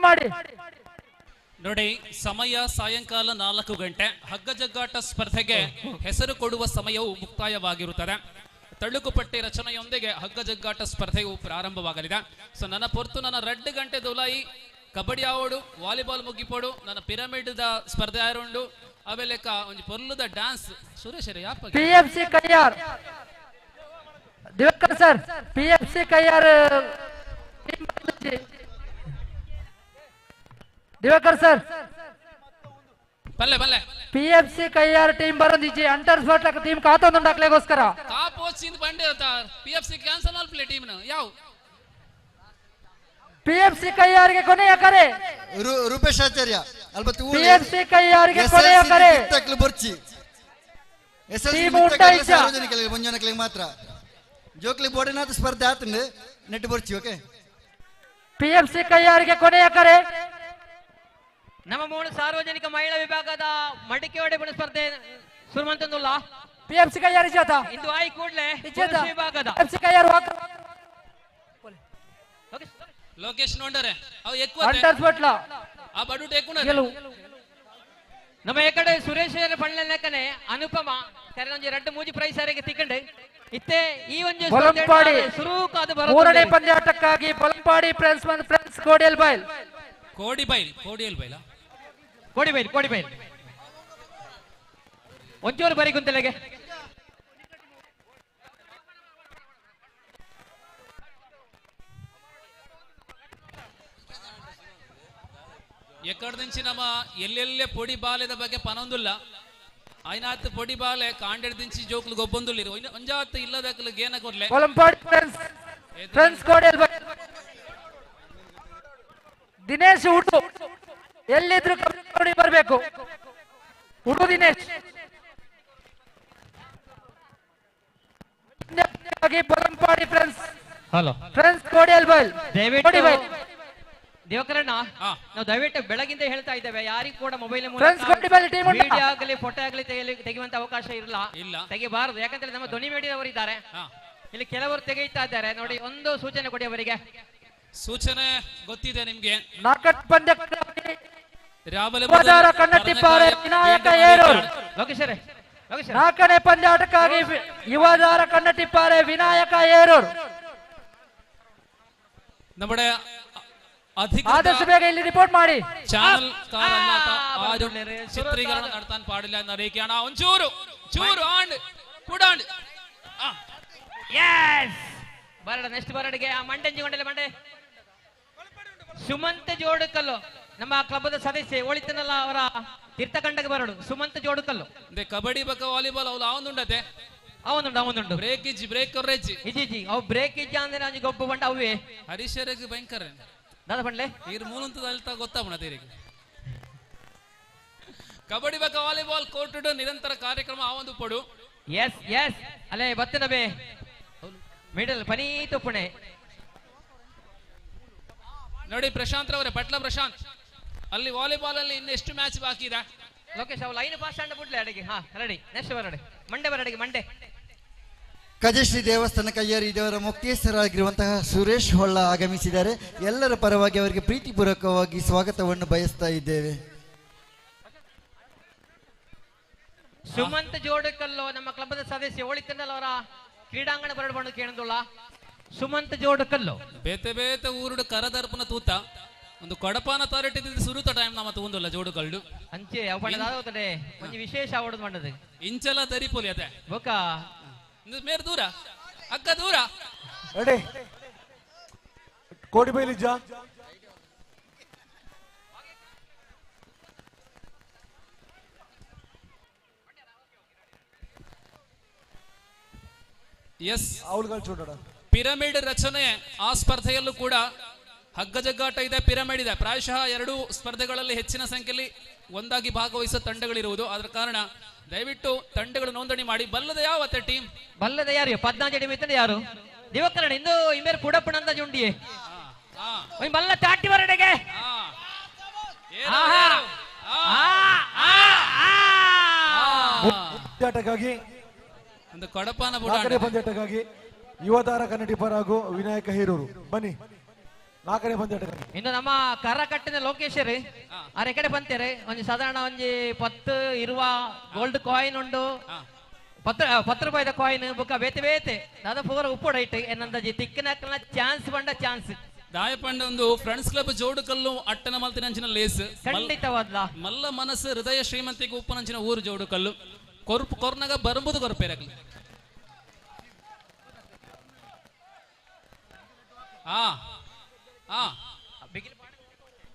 ಮಾಡಿ ನೋಡಿ ಸಮಯ ಸಾಯಂಕಾಲ 4 ಗಂಟೆ ಹಗ್ಗಜಗ್ಗಾಟ ಸ್ಪರ್ಧೆಗೆ ಹೆಸರು ಕೊಡುವ ಸಮಯವು ಮುಕ್ತಾಯವಾಗಿರುತ್ತದೆ ತಳುಕುಪಟ್ಟಿ ರಚನೆಯೊಂದಿಗೆ ಹಗ್ಗಜಗ್ಗಾಟ ಸ್ಪರ್ಧೆಯು ಪ್ರಾರಂಭವಾಗಲಿದೆ ಸೊ ನನ್ನ ಪೊರ್ತು ನನ್ನ 2 ಗಂಟೆ ದುಲಾಯಿ ಕಬಡ್ಡಿ ಆವೋಡು ವಾಲಿಬಾಲ್ ಮುಗಿಪೋಡು ನನ್ನ ಪಿರಮಿಡ್ ದ ಸ್ಪರ್ಧೆ ಆರೋಂಡು ಆಮೇಲೆ ಒಂಜಿ ಪೊರ್ಲುದ ಡ್ಯಾನ್ಸ್ ಸುರೇಶ್ ಯಾಪ PFC Kayyar Diwakar sir PFC Kayyar Diwakar sir ಬಲ್ಲೆ ಬಲ್ಲೆ ಪಿಎಫ್ಸಿ ಕೈಯಾರ್ ಟೀಮ್ ಬರಂದಿಜಿ ಅಂಟರ್ಸ್ ಬಟ್ಲಕ ಟೀಮ್ ಕಾತೊಂದುಂಡಾಕ್ಲೆಗೋಸ್ಕರ ಕಾಪೋಚಿಂದ ಬಂಡೆ ಪಿಎಫ್ಸಿ ಕ್ಯಾನ್ಸಲ್ ಆಲ್ಪ್ಲೆ ಟೀಮ್ನ ಯಾವ ಪಿಎಫ್ಸಿ ಕೈಯಾರಿಗೆ ಕೊನೆಯ ಕರೆ ರೂಪೇಶ್ ಆಚಾರ್ಯ ಅಲ್ಬತ್ತು ಪಿಎಫ್ಸಿ ಕೈಯಾರಿಗೆ ಕೊನೆಯ ಕರೆ ತಕ್ಲು ಬರ್ಚಿ ಟೀಮ್ ಉಂಟಾಯ್ತು ಸಾರ್ವಜನಿಕರಿಗೆ ಮುಂಜಾನೆಗಳಿಗೆ ಮಾತ್ರ ಜೋಕ್ಲಿ ಬೋರ್ಡಿನಾಥ ಸ್ಪರ್ಧೆ ಆತಂದು ನೆಟ್ ಬರ್ಚಿ ಓಕೆ ಪಿಎಫ್ಸಿ ಕೈಯಾರಿಗೆ ಕೊನೆಯ ಕರೆ ನಮ್ಮ 3 ಸಾರ್ವಜನಿಕ ಮಹಿಳಾ ವಿಭಾಗದ ಮಡಿಕೆ ಹೊಡೆಬಣ ಸ್ಪರ್ಧೆ ಸುರುಮಂತಂದುಲ್ಲ ಪಿಎಫ್ಸಿ ಕೈಯಾರ್ ಇಜಾತ ಇಂದು ಆಯಿ ಕೂಡಲೇ ವಿಭಾಗದ ಪಿಎಫ್ಸಿ ಕೈಯಾರ್ ಲೋಕೇಶ್ ನೋಂಡರೆ ಅವು ఎక్కువ ಅಂಟರ್ಸ್ ಬಟ್ಲ ಆ ಬಡುಟ ఎక్కువ ನಮ್ಮ ಈ ಕಡೆ ಸುರೇಶ್ ಪಳ್ಳನಕನೆ ಅನುಪಮ ಕರೆನೊಂಜಿ 2 ಮೂಜಿ ಪ್ರೈಸ್ ಸಾರಿಗೆ ತಿಕ್ಕಂಡೆ ಇತ್ತೆ ಈ ಒಂದು ಬೊಲಂಪಾಡಿ ಸುರೂಕಾದ ಮೂರನೇ ಪಂದ್ಯಾಟಕ್ಕಾಗಿ ಬೊಲಂಪಾಡಿ ಫ್ರೆಂಡ್ಸ್ ಕೋಡಿಯಲ್ ಬೈಲ್ ಕೋಡಿಯಲ್ ಬೈಲ ಕೋಡಿಬೈಲ್ ಒಂಚೂರು ಬರಿ ಕುಂತಲೆಗೆ ಎಕ್ಕಡ నుంచి ನಮ್ಮ ಎಲ್ಲೆಲ್ಲೇ ಪೊಡಿ ಬಾಲೆದ ಬಗ್ಗೆ ಪನೊಂದುಲ್ಲ ಐನಾತ್ ಪೊಡಿ ಬಾಲೆ ಕಾಂಡೆಡ್ ದಿಂಚಿ ಜೋಕ್ಲು ಗೊಬ್ಬೊಂದುಲ್ಲ ಒಂಜಾತ್ ಇಲ್ಲದಕ್ಲು ಗೇನ ಕೊರ್ಲೆ ಫ್ರೆಂಡ್ಸ್ ಕೋಡಿಯಲ್ ದಿನೇಶ್ ಹುಟ್ಟು ಎಲ್ಲಿದ್ರು ಕಬಡ್ಡಿ ಬರಬೇಕು. ಹುಡು Dinesh ಪೊಲಂಪಾಡಿ friends. Hello friends Kodial ಬೈಲ್ ದೇವಕರಣ್ಣ ನಾವು ದಯವಿಟ್ಟು ಬೆಳಗಿಂದ ಹೇಳ್ತಾ ಇದ್ದೇವೆ ಯಾರಿಗೂ ಕೂಡ ಮೊಬೈಲ್ ವಿಡಿಯೋ ಆಗಲಿ ಫೋಟೋ ಆಗಲಿ ತೆಗೆಯುವಂತ ಅವಕಾಶ ಇಲ್ಲ ತೆಗಿಬಾರದು. ಯಾಕಂದ್ರೆ ನಮ್ಮ ಧ್ವನಿ ಮೀಡಿಯಾದವರು ಇದ್ದಾರೆ ಇಲ್ಲಿ, ಕೆಲವರು ತೆಗೆಯುತ್ತಾ ಇದ್ದಾರೆ ನೋಡಿ. ಒಂದು ಸೂಚನೆ ಕೊಡಿ ಅವರಿಗೆ. ಸೂಚನೆ ಗೊತ್ತಿದೆ ನಿಮ್ಗೆ. ನಾಲ್ಕನೇ ಪಂದ್ಯಾಟಕ್ಕಾಗಿ ಯುವದಾರ ಕನ್ನಟಿಪ್ಪಾರೆ ವಿನಾಯಕ ಏರೂರು. നമ്മുടെ ആദർശ് ಬೇಗ ಇಲ್ಲಿ ರಿಪೋರ್ಟ್ ಮಾಡಿ. ಚಾನಲ್ ആരും ചിത്രീകരണം നടത്താൻ പാടില്ല എന്ന് അറിയിക്കുകയാണ്. ചൂരു ആണ്ട് കൂടാണ്ട് ಬರಡ ನೆಕ್ಸ್ಟ್ ಬರಡಿಗೆ ಆ ಮಂಡೆಂಜಿ ಗೊಂಡಲೆ ಮಂಡೆ ಸುಮಂತ್ ಜೋಡುಕಲ್ಲು ನಮ್ಮ ಕ್ಲಬ್ದ ಸದಸ್ಯ ಒಳಿತನಲ್ಲ ಅವರ ತೀರ್ಥಕಂಡಕ್ಕೆ ಬರಡು ಸುಮಂತ್ ಜೋಡುಕಲ್ಲು. ಕಬಡ್ಡಿ ಬಗ್ಗೆ ವಾಲಿಬಾಲ್ ಅವಳು ಆವೊಂದುಂಡತೆ ಅವನುಂಡು ಬ್ರೇಕ್ ಕೊರ್ರೆಜ್ಜಿ ಇಜ್ಜಿ ಅವು ಬ್ರೇಕ್ ಇಜ್ಜ ಅಂದ್ರೆ ನಂಗೆ ಗೊಬ್ಬ ಬಂಡ ಅವೇ ಹರೀಶರಿಗೆ ಭಯಂಕರ ದಾದ ಬಂಡ್ಲೆ ಇರ್ ಮೂಲಂತದ ಅಲ್ತಾ ಗೊತ್ತಾವಣ ತೇರಿಗೆ. ಕಬಡ್ಡಿ ಬಗ್ಗೆ ವಾಲಿಬಾಲ್ ಕೋರ್ಟ್ ನಿರಂತರ ಕಾರ್ಯಕ್ರಮ ಆವೊಂದು ಪಡು. ಎಸ್ ಅಲ್ಲೇ ಬತ್ತನ ಬೇ ಮಿಡಲ್ ಪನೀತು ಪುಣೆ ನೋಡಿ. ಪ್ರಶಾಂತ್ ರವರೇ ಪಟ್ಲ ಪ್ರಶಾಂತ್ ಅಲ್ಲಿ ವಾಲಿಬಾಲ್ ಅಲ್ಲಿ ಇನ್ನೆಷ್ಟು ಮ್ಯಾಚ್ ಬಾಕಿ ಇದೆ? ಲೋಕೇಶ್ ಅವ್ ಲೈನ್ ಪಾಸ್ ಆಂಡ ಬಿಡ್ಲೆ ಅಡಿಗೆ. ರೆಡಿ ನೆಕ್ಸ್ಟ್ ಬರಡೆ ಮಂಡೆ ಕಜಶ್ರೀ ದೇವಸ್ಥಾನ ಕಯ್ಯಾರಿ ದೇವರ ಮುಖ್ಯಸ್ಥರಾಗಿರುವಂತಹ ಸುರೇಶ್ ಹೊಳ್ಳ ಆಗಮಿಸಿದ್ದಾರೆ. ಎಲ್ಲರ ಪರವಾಗಿ ಅವರಿಗೆ ಪ್ರೀತಿಪೂರ್ವಕವಾಗಿ ಸ್ವಾಗತವನ್ನು ಬಯಸ್ತಾ ಇದ್ದೇವೆ. ಸುಮಂತ್ ಜೋಡುಕಲ್ಲು ನಮ್ಮ ಕ್ಲಬ್ದ ಸದಸ್ಯ ಒಳಿತನಲ್ಲ ಅವರ ಕ್ರೀಡಾಂಗಣ ಬರಡು ಬಂದು ಕೇಳಿದುಳ್ಳ ಸುಮಂತ್ ಜೋಡುಕಲ್ಲು ಬೇತೆ ಊರುಡು ಕರದರ್ಪಣ ತೂತ ಒಂದು ಕೊಡಪಾನ ತಾರಟಿ ಸುರುತ ಟೈಮ್ ನಮ್ಮ ತಗೊಂಡಲ್ಲ ಜೋಡುಕಲ್ಡು ಅಂಚೆ ಅವಡೆ ಒಂದು ವಿಶೇಷ ಅವಡದು ಮಾಡದು ಇಂಚಲ ತರಿಪೋಲಿ ಅದೇ ಬೊಕ್ಕ ಮೇರ್ ದೂರ ಅಕ್ಕ ದೂರ ರೆಡಿ ಕೋಡಿ ಬೈಲಿಜ್ಜ ಎಸ್ ಅವಳುಗಳು చూడಡ ಪಿರಮಿಡ್ ರಚನೆ ಆ ಸ್ಪರ್ಧೆಯಲ್ಲೂ ಕೂಡ ಹಗ್ಗ ಜಗ್ಗಾಟ ಇದೆ, ಪಿರಮಿಡ್ ಇದೆ. ಪ್ರಾಯಶಃ ಎರಡು ಸ್ಪರ್ಧೆಗಳಲ್ಲಿ ಹೆಚ್ಚಿನ ಸಂಖ್ಯೆಯಲ್ಲಿ ಒಂದಾಗಿ ಭಾಗವಹಿಸುವ ತಂಡಗಳಿರುವುದು. ಆದ ಕಾರಣ ದಯವಿಟ್ಟು ತಂಡಗಳು ನೋಂದಣಿ ಮಾಡಿ. ಬಲ್ಲದ ಯಾವ ಟೀಮ್ ಬಲ್ಲದ ಯಾರು 14 ಟೀಮ್ ಯಾರು ದಿವಕರಣ ಇಂದು ಇಮೇರ್ ಪುಡಪುಣಂದ ಜುಂಡಿಯೇ ಬಲ್ಲ ತಾಟಿ ಬರಡೆಗೆ ಪಂದ್ಯಾಟಕ್ಕಾಗಿ ಒಂದು ಕೊಡಪಾನ ಪಂದ್ಯಾಟಕ್ಕಾಗಿ ಯುವತಾರ ಕನ್ನಡಿಪರ ಹಾಗೂ ವಿನಾಯಕ ಹೀರೂರು ಬನ್ನಿ. 4ನೇ ಪಂದ್ಯಾಟಕ್ಕಾಗಿ ಇನ್ನು ನಮ್ಮ ಕರ ಕಟ್ಟಿನ ಲೋಕೇಶರ್ ಅರೆ ಕಡೆ ಬಂತೇರೆ ಒಂದು ಸಾಧಾರಣ ಒಂದು 10 ಇರುವ ಗೋಲ್ಡ್ ಕಾಯಿನ್ ಉಂಡು 10 ರೂಪಾಯಿದ ಕಾಯಿನ್ ಬುಕ್ಕ ಬೇತೆ ದಾದ ಪೂರ ಉಪ್ಪುಡೈಟ್ ಏನಂದಾಜಿ ತಿಕ್ಕನಕ್ಕನ ಚಾನ್ಸ್ ಬಂಡ ಚಾನ್ಸ್ ದಾಯಪಂಡ ಒಂದು ಫ್ರೆಂಡ್ಸ್ ಕ್ಲಬ್ ಜೋಡುಕಲ್ಲು ಅಟ್ಟನ ಮಲ್ತಿನಂಚಿನ ಲೇಸ್ ಖಂಡಿತವಾದ್ಲ ಮಲ್ಲ ಮನಸ್ಸು ಹೃದಯ ಶ್ರೀಮಂತಿಗೆ ಉಪ್ಪನಂಚಿನ ಊರು ಜೋಡುಕಲ್ಲು ಕೊರ್ನಾಗ ಬರಂಬುದು ಕೊರಪೇರಾಗಲಿ.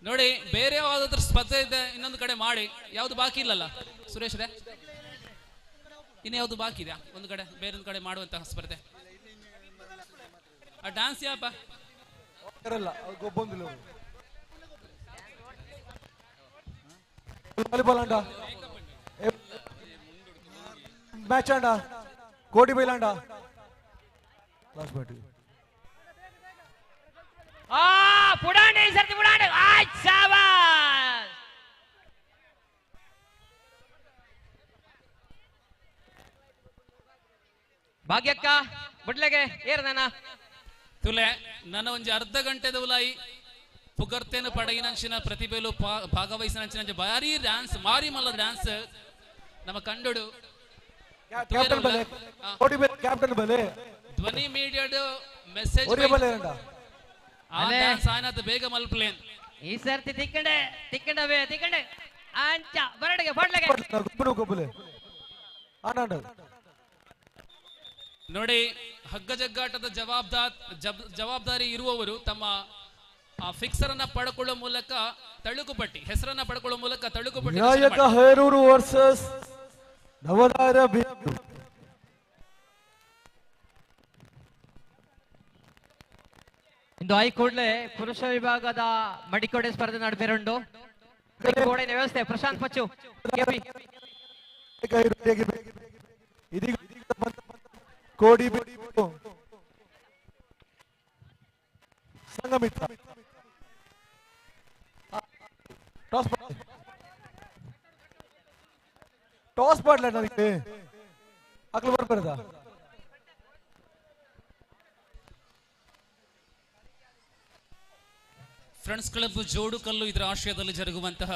ನೋಡಿ ಬೇರೆ ಯಾವ್ದಾದ್ರು ಸ್ಪರ್ಧೆ ಇದೆ ಇನ್ನೊಂದು ಕಡೆ ಮಾಡಿ. ಯಾವ್ದು ಬಾಕಿ ಇಲ್ಲಲ್ಲ ಸುರೇಶ್ ರೇ? ಇನ್ನು ಯಾವ್ದು ಬಾಕಿ ಇದೆಯಾ ಒಂದು ಕಡೆ ಬೇರೊಂದು ಕಡೆ ಮಾಡುವಂತಹ ಸ್ಪರ್ಧೆ? ಆ ಡ್ಯಾನ್ಸ್ ಯಾಪ ವಾಲಿಬಾಲ್ ಅಂಡ ಮ್ಯಾಚ್ ಅಂಡ ಕೋಡಿ ಬೈಲ್ ಅಂಡ ಕ್ಲಾಸ್ ಬ್ಯಾಟಿಂಗ್ ಪುಡಾಂಡೆ ಈ ಸರ್ತಿ ಪುಡಾಂಡೆ ಶಾಬಾಸ್ ಭಾಗ್ಯಕ್ಕ ಬಿಡ್ಲೆಗೆ ಏರ್ದಾನ ತುಲೆ ನನ್ನ ಒಂಜಿ ಅರ್ಧ ಗಂಟೆದ ಉಲಾಯಿ ಪುಗರ್ತೇನು ಪಡಗಿನಂಚಿನ ಪ್ರತಿಭೆಲು ಭಾಗವಹಿಸಿನಂಚಿನ ಭಾರಿ ಡ್ಯಾನ್ಸ್ ಮಾರಿ ಮಲ್ಲ ಡ್ಯಾನ್ಸ್ ನಮ್ಮ ಕಂಡುಡು ಧ್ವನಿ ಮೀಡಿಯಾದ ಮೆಸೇಜ್ ಸಾಯನದ ಬೇಗ ಮಲ್ಪ್ಲೇನ್ ಈ ಸರ್ತಿ ತಿಕ್ಕಂಡವೇ ಅಂಚ ಬರಡೆಗೆ ಬಡ್ಲೆಗೆ ಗೊಬ್ಬಲೆ ನೋಡಿ, ಹಗ್ಗ ಜಗ್ಗಾಟದ ಜವಾಬ್ದಾರಿ ಇರುವವರು ತಮ್ಮ ಫಿಕ್ಸರ್ ಅನ್ನ ಪಡ್ಕೊಳ್ಳುವ ಮೂಲಕ ತಳುಕುಪಟ್ಟಿ ಹೆಸರನ್ನ ಪಡ್ಕೊಳ್ಳುವ ಮೂಲಕ ತಳುಕುಪಟ್ಟಿ ನಾಯಕ ಹೇರೂರು ವರ್ಸಸ್ ನವಲಾರ ಇಂದು ಕೂಡಲೇ ಪುರುಷ ವಿಭಾಗದ ಮಡಿಕೋಡೆ ಸ್ಪರ್ಧೆ ನಡೆದಿರುಂಡು ಗೋಡಿನ ವ್ಯವಸ್ಥೆ ಪ್ರಶಾಂತ್ ಪಚ್ಚು ಕೋಡಿ ಸಂಗಮಿತ್ರ ಟಾಸ್ ಮಾಡ್ಲ ನನಗೆ ಅಕ್ಲು ಬರ್ಬಾರ್ದ ಫ್ರೆಂಡ್ಸ್ ಕ್ಲಬ್ ಜೋಡುಕಲ್ಲು ಇದರ ಆಶ್ರಯದಲ್ಲಿ ಜರುಗುವಂತಹ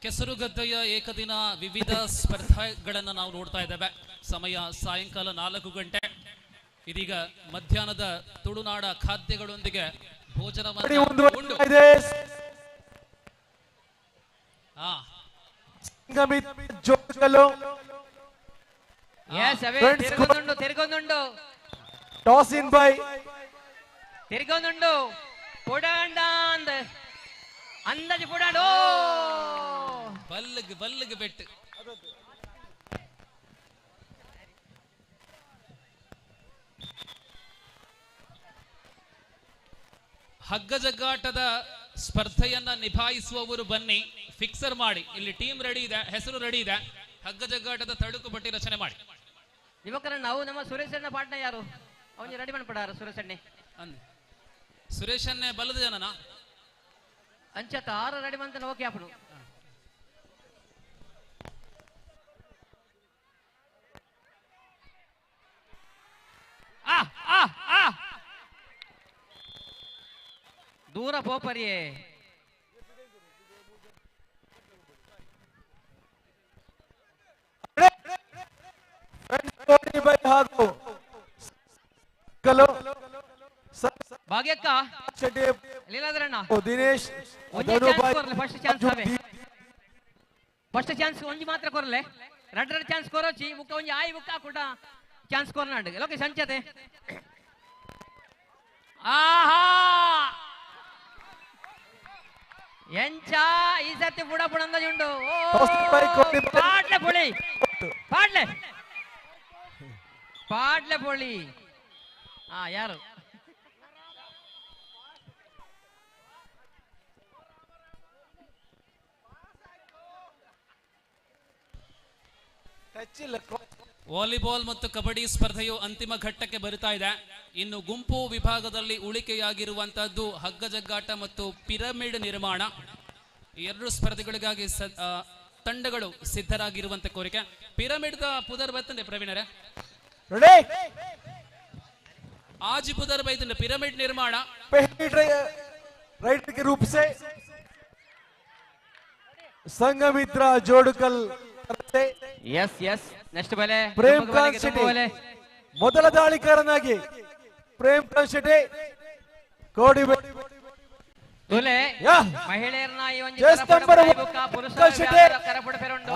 ಕೆಸರುಗದ್ದೆಯ ಏಕದಿನ ವಿವಿಧ ಸ್ಪರ್ಧೆಗಳನ್ನು ನಾವು ನೋಡ್ತಾ ಇದ್ದೇವೆ. ಸಮಯ ಸಾಯಂಕಾಲ 4 ಗಂಟೆ. ಇದೀಗ ಮಧ್ಯಾಹ್ನದ ತುಳುನಾಡ ಖಾದ್ಯಗಳೊಂದಿಗೆ ಭೋಜನವನ್ನು ಟಾಸ್ ಇನ್ ಬೈ ತಿರ್ಗೊಂದುಂಡು ಪುಡಾಂಡ ಅಂದಾಜು ಪುಡಾಂಡು ಬಲ್ಲಿಗೆ ಬೆಟ್ಟು ಹಗ್ಗ ಜಗ್ಗಾಟದ ಸ್ಪರ್ಧೆಯನ್ನ ನಿಭಾಯಿಸುವವರು ಬನ್ನಿ, ಫಿಕ್ಸರ್ ಮಾಡಿ. ಇಲ್ಲಿ ಟೀಮ್ ರೆಡಿ ಇದೆ, ಹೆಸರು ರೆಡಿ ಇದೆ. ಹಗ್ಗ ಜಗ್ಗಾಟದ ತಳುಕು ಪಟ್ಟಿ ರಚನೆ ಮಾಡಿ. ಯುವಕರನ್ನ ನಾವು ನಮ್ಮ ಸುರೇಶಣ್ಣ ಪಾಟ್ನ ಯಾರು ಅವನಿಗೆ ರೆಡಿ ಮಾಡ್ಪಡಾರ ಸುರೇಶಣ್ಣೆ ಸುರೇಶನ್ನೇ ಬಲ್ಲದ ಜನನ ಅಂಚತ್ತ 6 ರೆಡಿ ಮಂತ ಓಕೆ ಆಪಡು ದೂರ ಪೋಪರಿಯೇ ಭಾಗ್ಯಕ್ಕ ಲೀಲಾದ್ರಣ್ಣ ದಿನೇಶ್ ಫಸ್ಟ್ ಚಾನ್ಸ್ ಒಂಜಿ ಮಾತ್ರ ಕೊರಲೆ ರಡ್ಡ ಚಾನ್ಸ್ ಕೊರೋಚಿ ಮುಕ್ಕ ಒಂಜಿ ಆಯಿ ಮುಕ್ಕ ಕೂಡ ಚಾನ್ಸ್ ಕೊರ್ನಾಡ್ ಲೋಕೆ ಸಂಚತೆ ಆಹಾ ಎಂಚ ಈ ಸರ್ತಿ ಬುಡ ಅಂದಾಜುಂಡು ಪಾಡ್ಲೆ ಪೊಳಿ ಪಾಡ್ಲೆ ಪೊಳಿ ಯಾರು ವಾಲಿಬಾಲ್ ಮತ್ತು ಕಬಡ್ಡಿ ಸ್ಪರ್ಧೆಯು ಅಂತಿಮ ಘಟ್ಟಕ್ಕೆ ಬರುತ್ತಾ ಇದೆ. ಇನ್ನು ಗುಂಪು ವಿಭಾಗದಲ್ಲಿ ಉಳಿಕೆಯಾಗಿರುವಂತಹದ್ದು ಹಗ್ಗ ಜಗ್ಗಾಟ ಮತ್ತು ಪಿರಮಿಡ್ ನಿರ್ಮಾಣ. ಎರಡು ಸ್ಪರ್ಧೆಗಳಿಗಾಗಿ ತಂಡಗಳು ಸಿದ್ಧರಾಗಿರುವಂತ ಕೋರಿಕೆ. ಪಿರಮಿಡ್ ಪುದರ್ ಬರ್ತಂದೆ ಪ್ರವೀಣರೇ, ಆಜಿ ಪುದರ್ ಬೈತಂದೆ ಪಿರಮಿಡ್ ನಿರ್ಮಾಣ ರೈಟ್ के रूप से ಸಂಗಮಿತ್ರ ಜೋಡುಕಲ್ ಎಸ್ ನೆಕ್ಸ್ಟ್ ಬಲೆ ಪ್ರೇಮ್ ಕಾಂತ್ ಶೆಟ್ಟಿ ಮೊದಲ ದಾಳಿಕಾರನಾಗಿ ಪ್ರೇಮ್ ಕಾಂತ್ ಶೆಟ್ಟಿ ಕೋಡಿ ತುಲೆ ಮಹಿಳೆಯರನ್ನ ಈ ಒಂದು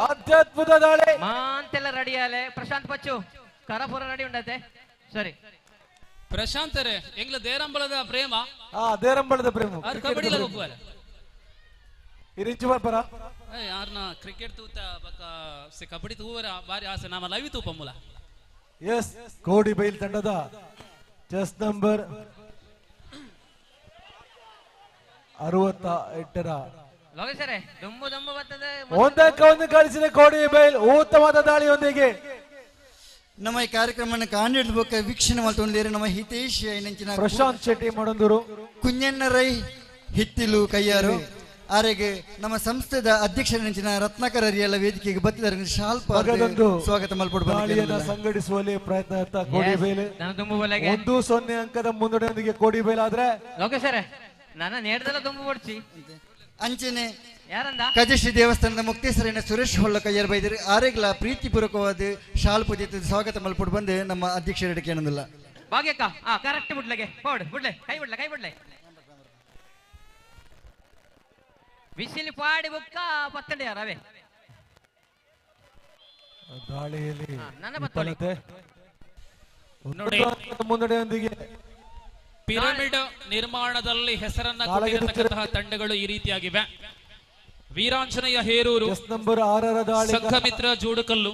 ಅತ್ಯದ್ಭುತ ದಾಳಿ ಮಾಂತೆಲ್ಲ ರೆಡಿ ಆಲೆ ಪ್ರಶಾಂತ್ ಪಚ್ಚು ಕರಪುರ ರೆಡಿ ಉಂಡತೆ ಸರಿ ಪ್ರಶಾಂತ್ ರೇ ಎಂಗ್ಲ ದೇರಂಬಳದ ಪ್ರೇಮ ದೇರಂಬಳದ ಪ್ರೇಮ ಕಬಡ್ಡಿ ಹೋಗುವಲ್ಲ ಇರಿಚು ಬರ್ಬರ ಯಾರನ್ನ ಕ್ರಿಕೆಟ್ ತೂತ ಬಕ ಸೆ ಕಬಡ್ಡಿ ತೂವರ ಬಾರಿ ಆಸೆ ನಾಮ ಲೈವ್ ತೂಪಮ್ಮುಲ ಎಸ್ ಕೋಡಿ ಬೈಲ್ ತಂಡದ ಚೆಸ್ ನಂಬರ್ 68ರ ಲೋಕೇಶರೇ ದುಂಬು ಬರ್ತದೆ ಒಂದಕ್ಕೆ ಒಂದು ಗಳಿಸಿದ ಕೋಡಿ ಬೈಲ್ ಉತ್ತಮವಾದ ದಾಳಿಯೊಂದಿಗೆ ನಮ್ಮ ಈ ಕಾರ್ಯಕ್ರಮವನ್ನು ಕಾಣಿಡ್ಬೇಕು ವೀಕ್ಷಣೆ ಮಾಡ್ಕೊಂಡಿದ್ದಾರೆ. ನಮ್ಮ ಹಿತೇಶ್ ನೆಂಚಿನ ಪ್ರಶಾಂತ್ ಶೆಟ್ಟಿ ಮಾಡಂದೂರು ಕುഞ്ഞಣ್ಣ ರೈ ಹಿತ್ತಿಲು ಕೈಯಾರು ಆರೆಗೆ ನಮ್ಮ ಸಂಸ್ಥೆದ ಅಧ್ಯಕ್ಷರ ನೆಂಚಿನ ರತ್ನಾಕರ ಎಲ್ಲ ವೇದಿಕೆಗೆ ಬತ್ತಿದ್ದಾರೆ. ಸ್ವಾಗತ ಮಲ್ಪಡ್ಬೋದು ಸಂಘಟಿಸುವಲ್ಲಿ ಪ್ರಯತ್ನ ಕೋಡಿ ಬೈಲ್ 1-0 ಅಂಕದ ಮುನ್ನಡೆಯೊಂದಿಗೆ ಕೋಡಿ ಬೈಲ್ ಆದ್ರೆ ಲೋಕೇಶರೇ ನನ್ನ ನೇರದಲ್ಲ ತುಂಬು ಹೊಡ್ಸಿ ಅಂಚನೆ ಯಾರಂದ ಕಜಶ್ರೀ ದೇವಸ್ಥಾನದ ಮುಕ್ತೇಶ್ವರನ ಸುರೇಶ್ ಹೊಳ್ಳ ಕೈಯಾರ ಬೈದರೆ ಆರೆಗ್ಲ ಪ್ರೀತಿಪೂರ್ವಕವಾದ ಶಾಲ್ ಪೂಜೆ ಸ್ವಾಗತ ಮಲ್ಪಟ್ಟು ಬಂದು ನಮ್ಮ ಅಧ್ಯಕ್ಷರಿಗೆ ಏನಂದಿಲ್ಲ ಭಾಗ್ಯಕ್ಕ ಕರೆಕ್ಟ್ ಬಿಡ್ಲೆಗೆ ಬಿಡ್ಲೆ ಕೈ ಬಿಡ್ಲೆ ಬಿಸಿಲು ಪಾಡಿ ಬುಕ್ಕ ಪತ್ತಂಡೆ ರವೆ ದಾಳಿಯಲ್ಲಿ ನನ್ನ ಬತ್ತೋಳಿ ನೋಡಿ ಮುನ್ನಡೆಯೊಂದಿಗೆ ಪಿರಮಿಡ್ ನಿರ್ಮಾಣದಲ್ಲಿ ಹೆಸರನ್ನ ಕೊಟ್ಟಿರತಕ್ಕಂತಹ ತಂಡಗಳು ಈ ರೀತಿಯಾಗಿವೆ. ವೀರಾಂಜನೇಯ ಹೇರೂರು, ನಂಬರ್ 6ರ ದಾಳಿ ಸಂಘಮಿತ್ರ ಜೋಡುಕಲ್ಲು,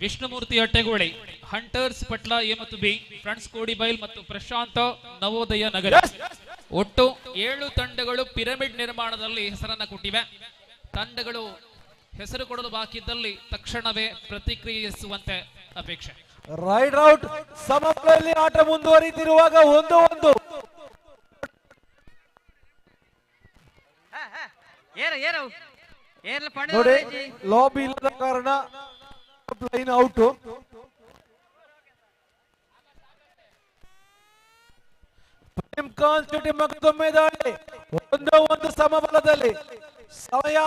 ವಿಷ್ಣುಮೂರ್ತಿ ಅಟ್ಟೆಗೋಳಿ, ಹಂಟರ್ಸ್ ಪಟ್ಲ ಎ ಮತ್ತು ಬಿ, ಫ್ರೆಂಡ್ಸ್ ಕೋಡಿಬೈಲ್ ಮತ್ತು ಪ್ರಶಾಂತ ನವೋದಯ ನಗರ. ಒಟ್ಟು 7 ತಂಡಗಳು ಪಿರಮಿಡ್ ನಿರ್ಮಾಣದಲ್ಲಿ ಹೆಸರನ್ನ ಕೊಟ್ಟಿವೆ. ತಂಡಗಳು ಹೆಸರು ಕೊಡಲು ಬಾಕಿದ್ದಲ್ಲಿ ತಕ್ಷಣವೇ ಪ್ರತಿಕ್ರಿಯಿಸುವಂತೆ ಅಪೇಕ್ಷೆ. ರೈಡ್ ಔಟ್ ಸಮಬಲದಲ್ಲಿ ಆಟ ಮುಂದುವರಿತಿರುವಾಗ 1-1 ನೋಡಿ ಲಾಬಿ ಇಲ್ಲದ ಕಾರಣ ಲೈನ್ ಔಟ್. ಪ್ರೇಮ್ ಖಾನ್ ಚುಟಿ ಮಗದೊಮ್ಮೆ ದಾಳಿ 1-1 ಸಮಬಲದಲ್ಲಿ. ಸಮಯ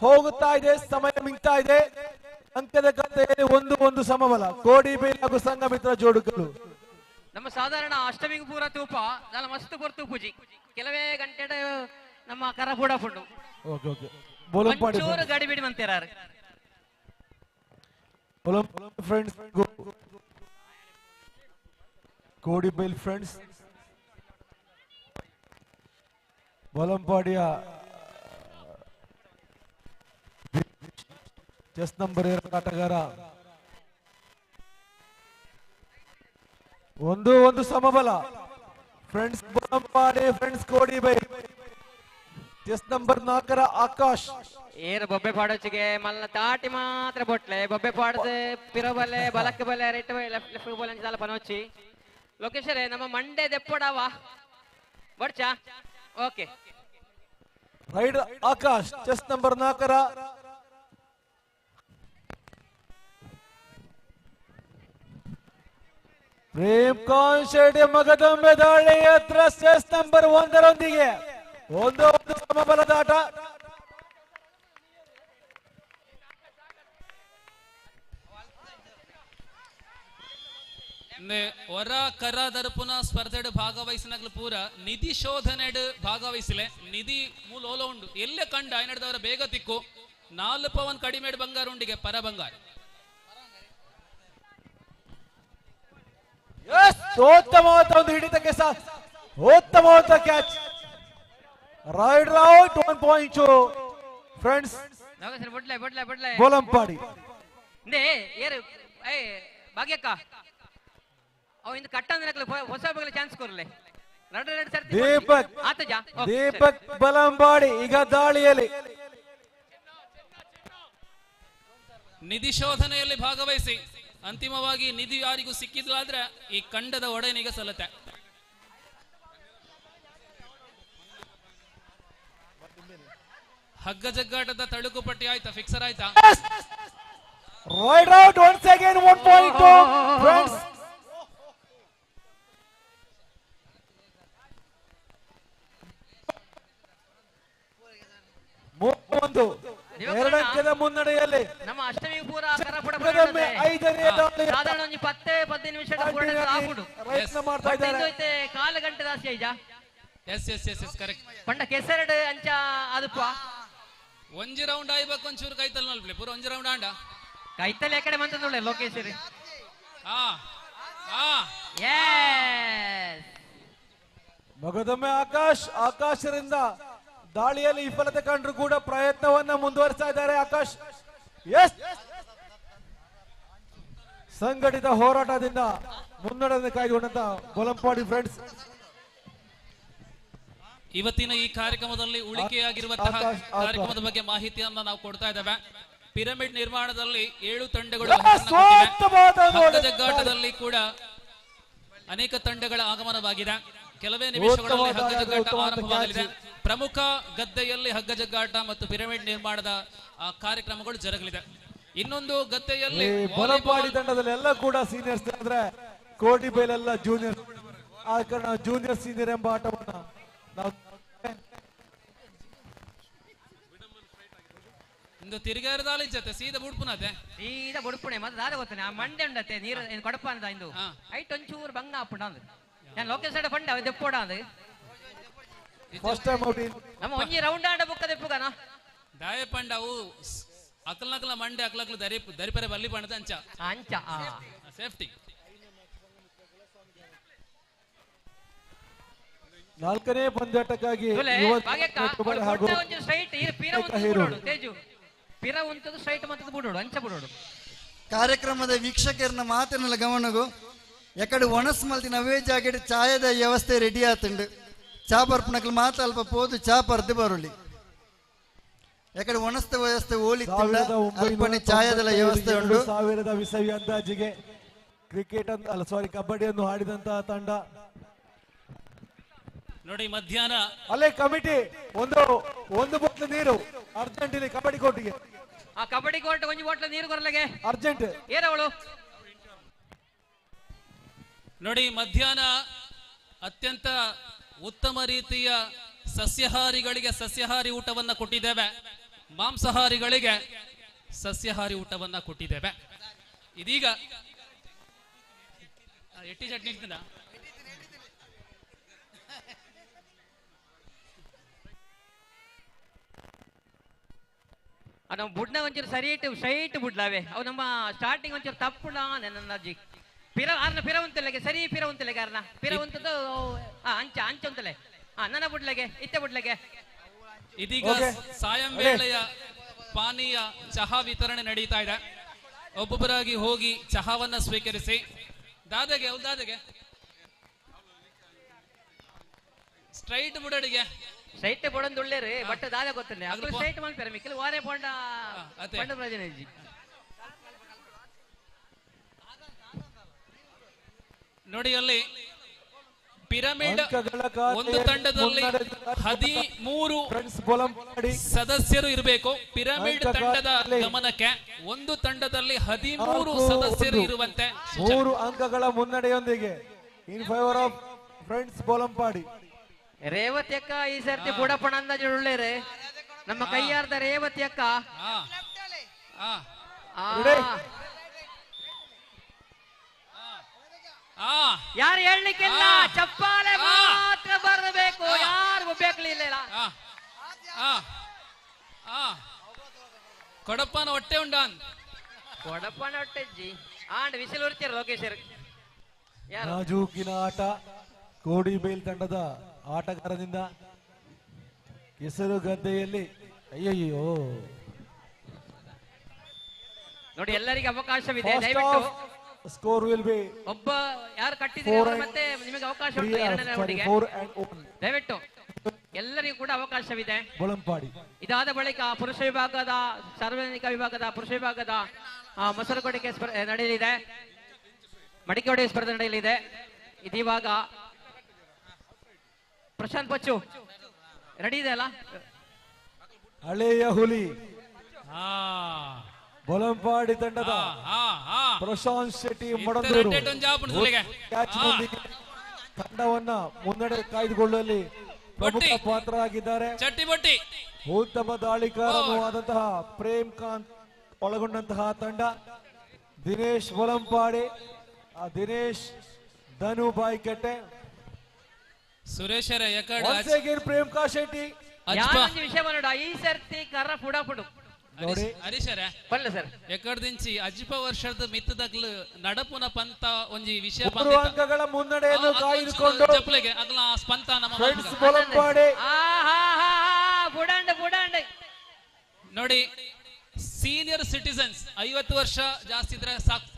ಹೋಗುತ್ತಾ ಇದೆ, ಸಮಯ ಮಿಂಗ್ತಾ ಇದೆ. ಅಂಕದ ಕಥೆಯಲ್ಲಿ 1-1 ಸಮಬಲ. ಕೋಡಿಬೇಲ್ ಹಾಗೂ ಸಂಘಮಿತ್ರ ಜೋಡುಕಲ್ಲು. ನಮ್ಮ ಸಾಧಾರಣ ಅಷ್ಟಮಿಗೆ ಪೂರ ತೂಪ ನಾನು ಮಸ್ತ್ ಬರ್ತು ಪೂಜಿ ಕೆಲವೇ ಗಂಟೆ ನಮ್ಮ ಕರ ಕೂಡ ಫುಂಡು ಚೂರು ಗಾಡಿ ಬಿಡಿ ಮಂತೀರಾರು ಫ್ರೆಂಡ್ಸ್ ಕೋಡಿಬೇಲ್ ಫ್ರೆಂಡ್ಸ್ ಬೊಲಂಪಾಡಿಯ ಚೆಸ್ ನಂಬರ್ 2 ಆಟಗಾರ 1-1 ಸಮಬಲ. Friends Bolampady, friends Kodibail. Chest number 4ರ ಆಕಾಶ್ ಏರು ಬೊಬ್ಬೆ ಪಾಡೋಚಿಗೆ ಮಲ್ಲ ತಾಟಿ ಮಾತ್ರ ಬೊಟ್ಲೆ ಬೊಬ್ಬೆ ಪಾಡದೆ ಪಿರೋಬಲ್ಲೆ ಬಲಕ್ಕೆ ಬಲ್ಲೆ ರೈಟ್ ಲೆಫ್ಟ್ ಬೋಲ್ ಅಂಚಾಲ ಪನೋಚಿ ಲೋಕೇಶರೇ ನಮ್ಮ ಮಂಡೆ ದೆಪ್ಪೋಡವಾ ಬಡ್ಚಾ okay raid Akash chest number 4ರ ಪ್ರೇಮ್ ಖಾನ್ ಶೆಟ್ಟಿ ಮಗದೊಮ್ಮೆ ದಾಳಿ ಹತ್ರ ಚೆಸ್ ನಂಬರ್ 1ರೊಂದಿಗೆ 1-1 ಸಮಬಲದ ಆಟ. ಹೊರ ಕರ ದರ್ಪುನ ಸ್ಪರ್ಧೆಡ್ ಭಾಗವಹಿಸಿನಾಗ್ಲು ಪೂರ ನಿಧಿ ಶೋಧನೆಡ್ ಭಾಗವಹಿಸಿಲೆ ನಿಧಿ ಮೂಲ ಓಲ ಉಂಡು ಎಲ್ಲೇ ಕಂಡ ಐನಡ್ದವರ ಬೇಗ ತಿಕ್ಕು 4 ಪವನ್ ಕಡಿಮೆ ಬಂಗಾರ ಉಂಡಿಗೆ ಪರ ಬಂಗಾರ. ಉತ್ತಮವಾದ ಒಂದು ಹಿಡಿತಕ್ಕೆ ಉತ್ತಮವಾದ catch. Raid out 1 point friends Bolampady. ಏರು ಭಾಗ್ಯಕ್ಕ ಅವ ಇಂದು ಕಟ್ಟಂದ್ರೆ ಹೊಸ ಬಗಲ ಚಾನ್ಸ್ ಕೊರ್ಲೆ ದೀಪಕ್ ಬಲಂಪಾಡಿ ಈಗ ದಾಳಿಯಲ್ಲಿ ನಿಧಿ ಶೋಧನೆಯಲ್ಲಿ ಭಾಗವಹಿಸಿ ಅಂತಿಮವಾಗಿ ನಿಧಿ ಯಾರಿಗೂ ಸಿಕ್ಕಿದ್ಲಾದ್ರೆ ಈ ಕಂಡದ ಒಡೆಯನಿಗೆ ಸಲ್ಲತ್ತೆ. ಹಗ್ಗ ಜಗ್ಗಾಟದ ತಳುಕು ಪಟ್ಟಿ ಆಯ್ತಾ, ಫಿಕ್ಸರ್ ಆಯ್ತಾ? Raid out once again 1 point friends. ಒಂದು 2 ಅಂಕದ ಮುನ್ನಡೆಯಲ್ಲಿ ನಮ್ಮ ಅಷ್ಟಮಿ ಪೂರ ಐದನೇ ದಾಳಿ ಸಾಧಾರಣ 10-15 ನಿಮಿಷ ಪ್ರಯತ್ನ ಮಾಡ್ತಾ ಇದ್ದಾರೆ. ಕಾಲು ಗಂಟೆ ದಾಸಿ ಐಜಾ ಎಸ್ ಕರೆಕ್ಟ್ ಪಂಡ ಕೆಸರಡು ಅಂಚ ಅದಪ್ಪ ಒಂಜಿ ರೌಂಡ್ ಆಯ್ಬೇಕು ಒಂಚೂರು ಕೈತಲ್ ನಲ್ಪ್ಲೆ ಪೂರ ಒಂಜಿ ರೌಂಡ್ ಆಂಡ ಕೈತಲ್ ಯಾಕಡೆ ಮಂತಂದುಳ್ಳೆ ಲೋಕೇಶ್ವರಿ ಮಗದೊಮ್ಮೆ ಆಕಾಶರಿಂದ ದಾಳಿಯಲ್ಲಿ ವಿಫಲತೆ ಕಂಡ್ರು ಕೂಡ ಪ್ರಯತ್ನವನ್ನ ಮುಂದುವರಿಸ್ತಾ ಇದ್ದಾರೆ ಆಕಾಶ್. ಎಸ್ ಸಂಘಟಿತ ಹೋರಾಟದಿಂದ ಮುನ್ನಡೆಯನ್ನು ಕಾಯ್ದುಕೊಂಡಂತ ಬೋಲಂಪಾಡಿ ಫ್ರೆಂಡ್ಸ್. ಇವತ್ತಿನ ಈ ಕಾರ್ಯಕ್ರಮದಲ್ಲಿ ಉಳಿಕೆಯಾಗಿರುವಂತಹ ಕಾರ್ಯಕ್ರಮದ ಬಗ್ಗೆ ಮಾಹಿತಿಯನ್ನ ನಾವು ಕೊಡ್ತಾ ಇದ್ದೇವೆ. ಪಿರಮಿಡ್ ನಿರ್ಮಾಣದಲ್ಲಿ 7 ತಂಡಗಳು ಜಗ್ಗಾಟದಲ್ಲಿ ಕೂಡ ಅನೇಕ ತಂಡಗಳ ಆಗಮನವಾಗಿದೆ. ಕೆಲವೇ ನಿಮಿಷಗಳಲ್ಲಿ ಹಗ್ಗ ಜಗ್ಗಾಟ ಆರಂಭವಾಗಲಿದೆ. ಪ್ರಮುಖ ಗದ್ದೆಯಲ್ಲಿ ಹಗ್ಗ ಜಗ್ಗಾಟ ಮತ್ತು ಪಿರಮಿಡ್ ನಿರ್ಮಾಣದ ಕಾರ್ಯಕ್ರಮಗಳು ಜರುಗಲಿದೆ. ಇನ್ನೊಂದು ಗದ್ದೆಯಲ್ಲಿ ಬೋಲಂಪಾಡಿ ತಂಡದಲ್ಲಿ ಎಲ್ಲ ಕೂಡ ಸೀನಿಯರ್ಸ್ ಅಂದ್ರೆ ಕೋಡಿಬೇಲ್ ಎಲ್ಲ ಜೂನಿಯರ್, ಆ ಕಾರಣ ಜೂನಿಯರ್ ಸೀನಿಯರ್ ಎಂಬ ಆಟವನ್ನ ನಾವು ತಿರುಗಾರದಾಲ ಜೊತೆ ಸೀದಾ ಬುಡ್ಪುನತೆ ಸೀದಾ ಬುಡ್ಪುಣೆ ಮತ್ತೆ ದಾದ ಗೊತ್ತಾನೆ ಆ ಮಂಡೆ ಉಂಡತೆ ನೀರು ಕೊಡಪ ಅಂದ ಇಂದು ಐಟ್ ಒಂಚೂರು ಬಂಗ ಹಾಪುಂಡ ಅಂದ್ ನಾನು ಲೋಕೇಶ್ ಸೈಡ್ ಫಂಡ ದೆಪ್ಪೋಡ ಅಂದ್ ಫಸ್ಟ್ ಟೈಮ್ ಔಟ್ ನಮ್ಮ ಒಂಜಿ ರೌಂಡ್ ಆಡ ಬುಕ್ಕದ ಇಪ್ಪುಗನ ದಾಯ ಪಂಡ ಅವು ಅಕಲ್ನಕಲ ಮಂಡೆ ಅಕಲಕಲ ದರಿಪರೆ ಬಲ್ಲಿ ಪಂಡದ ಅಂಚ ಅಂಚ ಸೇಫ್ಟಿ. ನಾಲ್ಕನೇ ಪಂದ್ಯಾಟಕ್ಕಾಗಿ ಕಾರ್ಯಕ್ರಮದ ವೀಕ್ಷಕರನ್ನ ಮಾತಿನಲ್ಲ ಗಮನಗು ಎಕಡೆ ಒಣಸ್ ಮಲ್ತಿ ನವೇ ಜಾಗೆಡ್ ಚಾಯದ ವ್ಯವಸ್ಥೆ ರೆಡಿ ಆತುಂಡು ಚಾ ಬರ್ಪನಕ್ಲು ಮಾತ ಅಲ್ಪ ಪೋದು ಚಾ ಪರ್ದು ಬರುಳಿ ಎಕಡೆ ಒಣಸ್ತ ವ್ಯವಸ್ಥೆ ಓಲಿ ಅಲ್ಪನೆ ಚಾಯದ ವ್ಯವಸ್ಥೆ ಉಂಟು. 2000 ವಿಸವಿ ಅಂದಾಜಿಗೆ ಕ್ರಿಕೆಟ್ ಅಲ್ಲ ಸಾರಿ ಕಬಡ್ಡಿಯನ್ನು ಆಡಿದಂತಹ ತಂಡ ನೋಡಿ ಮಧ್ಯಾಹ್ನ ಅಲ್ಲೇ ಕಮಿಟಿ ಒಂದು ಬಾಟ್ಲು ನೀರು ಅರ್ಜೆಂಟ್ ಇಲ್ಲಿ ಕಬಡ್ಡಿ ಕೋರ್ಟಿಗೆ. ಆ ಕಬಡ್ಡಿ ಕೋರ್ಟ್ ಒಂಜಿ ಬಾಟ್ಲು ನೀರು ಕೊರಲೆಗೆ ಅರ್ಜೆಂಟ್ ಏನವಳು ನೋಡಿ ಮಧ್ಯಾಹ್ನ ಅತ್ಯಂತ ಉತ್ತಮ ರೀತಿಯ ಸಸ್ಯಾಹಾರಿಗಳಿಗೆ ಸಸ್ಯಾಹಾರಿ ಊಟವನ್ನ ಕೊಟ್ಟಿದ್ದೇವೆ, ಮಾಂಸಾಹಾರಿಗಳಿಗೆ ಸಸ್ಯಾಹಾರಿ ಊಟವನ್ನ ಕೊಟ್ಟಿದ್ದೇವೆ. ಇದೀಗ ಎಟ್ಟಿ ಚಟ್ನಿ ಇರ್ತದ ನಮ್ಮ ಬುಡ್ನ ಒಂಚೂರು ಸರಿಯಿಟ್ಟು ಸ್ಟ್ರೈಟ್ ಬುಡ್ಲಾವೆ ಅವು ನಮ್ಮ ಸ್ಟಾರ್ಟಿಂಗ್ ಒಂಚೂರು ತಪ್ಪುಡ ನನ್ನ ಅಜ್ಜಿ ಪಿರ ಉಂತಲೆಗೆ ಸರಿ ಪಿರ ಉಂತಲೆಗೆ ಅರ್ನ ಪಿರ ಉಂತದ್ದು ಅಂಚ ಉಂತಲೆ ನನ್ನ ಬುಡ್ಲೆಗೆ ಇತ್ತೆ ಬುಡ್ಲೆಗೆ. ಇದೀಗ ಸಾಯಂ ವೇಳೆಯ ಪಾನೀಯ ಚಹಾ ವಿತರಣೆ ನಡೀತಾ ಇದೆ. ಒಬ್ಬೊಬ್ಬರಾಗಿ ಹೋಗಿ ಚಹಾವನ್ನ ಸ್ವೀಕರಿಸಿ. ದಾದಗೆ ಸ್ಟ್ರೈಟ್ ಬುಡಡಿಗೆ ಸ್ಟ್ರೈಟ್ ಬುಡೊಂದು ಒಳ್ಳೆರಿ ಬಟ್ ದಾದ ಗೊತ್ತಿಲ್ಲ ಅದು ಸ್ಟ್ರೈಟ್ ಮಾಡ್ತಾರೆ ಮಿಕ್ಕಲು ವಾರೆ ಪೊಂಡ ಪಂಡ ಪ್ರಜೆನಜಿ ನೋಡಿ ಅಲ್ಲಿ ಪಿರಮಿಡ್ ಒಂದು ತಂಡದಲ್ಲಿ 13 ಸದಸ್ಯರು ಇರಬೇಕು. ಪಿರಮಿಡ್ ತಂಡದ ಗಮನಕ್ಕೆ ಒಂದು ತಂಡದಲ್ಲಿ 13 ಸದಸ್ಯರು ಇರುವಂತೆ 3 ಅಂಕಗಳ ಮುನ್ನಡೆಯೊಂದಿಗೆ in favour of friends Bolampady. Revathi ಅಕ್ಕ ಈ ಸರ್ತಿ ಬುಡಪಣ ಅಂದಾಜು ಒಳ್ಳೆರೆ ನಮ್ಮ ಕೈಯಾರ್ದ ರೇವತಿ ಅಕ್ಕ ಯಾರು ಹೇಳಲಿಕ್ಕಿಲ್ಲ, ಚಪ್ಪಾಳೆ ಮಾತ್ರ ಬರಬೇಕು, ಯಾರಿಗೂ ಬೇಕಲಿಲ್ಲ. ಕೊಡಪ್ಪನ ಹೊಟ್ಟೆ ಉಂಡಾನ್ ಕೊಡಪ್ಪನ ಹೊಟ್ಟೆಜ್ಜಿ ಆಂಡ್ ವಿಸಿಲ್ ಉರ್ತೀರ ಲೋಕೇಶರ್. ನಾಜೂಕಿನ ಆಟ ಕೋಡಿಬೇಲ್ ತಂಡದ ಆಟಗಾರದಿಂದ ಕೆಸರು ಗದ್ದೆಯಲ್ಲಿ ಅಯ್ಯಯ್ಯೋ ನೋಡಿ ಎಲ್ಲರಿಗೆ ಅವಕಾಶವಿದೆ. ದಯವಿಟ್ಟು ಸ್ಕೋರ್ ವಿಲ್ ಬಿ ಒಬ್ಬ ಯಾರು ಕಟ್ಟಿದ್ರೆ ಮತ್ತೆ ನಿಮಗೆ ಅವಕಾಶ ಉಂಟು ಎರಡನೇ ರೌಂಡಿಗೆ. ದಯವಿಟ್ಟು ಎಲ್ಲರಿಗೂ ಕೂಡ ಅವಕಾಶವಿದೆ. ಬೋಲಂಪಾಡಿ ಇದಾದ ಬಳಿಕ ಪುರುಷ ವಿಭಾಗದ ಸಾರ್ವಜನಿಕ ವಿಭಾಗದ ಪುರುಷ ವಿಭಾಗದ ಮೊಸರುಕೊಡಿಕೆ ನಡೆಯಲಿದೆ, ಮಡಿಕೆ ಹೊಡೆಯ ಸ್ಪರ್ಧೆ ನಡೆಯಲಿದೆ. ಇದೀವಾಗ ಪ್ರಶಾಂತ್ ಪಚ್ಚು ರೆಡಿ ಇದೆ ಅಲ್ಲ? ಹಳೆಯ ಹುಲಿ ಬೋಲಂಪಾಡಿ ತಂಡದ ಪ್ರಶಾಂತ್ ಶೆಟ್ಟಿ ಮಡಂದೂರು ತಂಡವನ್ನ ಮುನ್ನಡೆ ಕಾಯ್ದುಕೊಳ್ಳುವಲ್ಲಿ ಪ್ರಮುಖ ಪಾತ್ರ ಆಗಿದ್ದಾರೆ. ಉತ್ತಮ ದಾಳಿಕಾರನೂ ಆದಂತಹ ಪ್ರೇಮ್ ಕಾಂತ್ ಒಳಗೊಂಡಂತಹ ತಂಡ. ದಿನೇಶ್ ಬೋಲಂಪಾಡಿ, ದಿನೇಶ್ ಧನು ಬಾಯ್ಕಟ್ಟೆ, ಸುರೇಶ್ ಪ್ರೇಮ್ ಕಾ ಶೆಟ್ಟಿ. ವಿಷಯ ಮಾಡೋಣ ಈ ಸರ್ತಿ ಕರ್ರ ಪುಡಪುಡು ನೋಡಿ ಹರೀಶರ ಬಲ್ಲ ಸರ್ ಎಕಡ್ದಿಂಚಿ ಅಜ್ಜಿಪ ವರ್ಷದ ಮಿತ್ತದಕ್ಲು ನಡಪುನ ಪಂತ ಒಂಜಿ ವಿಷಯ ಅಂಕಗಳ ಮುನ್ನಡೆಯನ್ನು ಕಾಯ್ದುಕೊಂಡು ಚಪ್ಪಲಿಗೆ ಅಗ್ಲ ಸ್ಪಂತ ನಮ್ಮ ಬುಡಂಡ್ ನೋಡಿ ಸೀನಿಯರ್ ಸಿಟಿಸನ್ಸ್ 50 ವರ್ಷ ಜಾಸ್ತಿ ಇದ್ರೆ ಸಾಕು.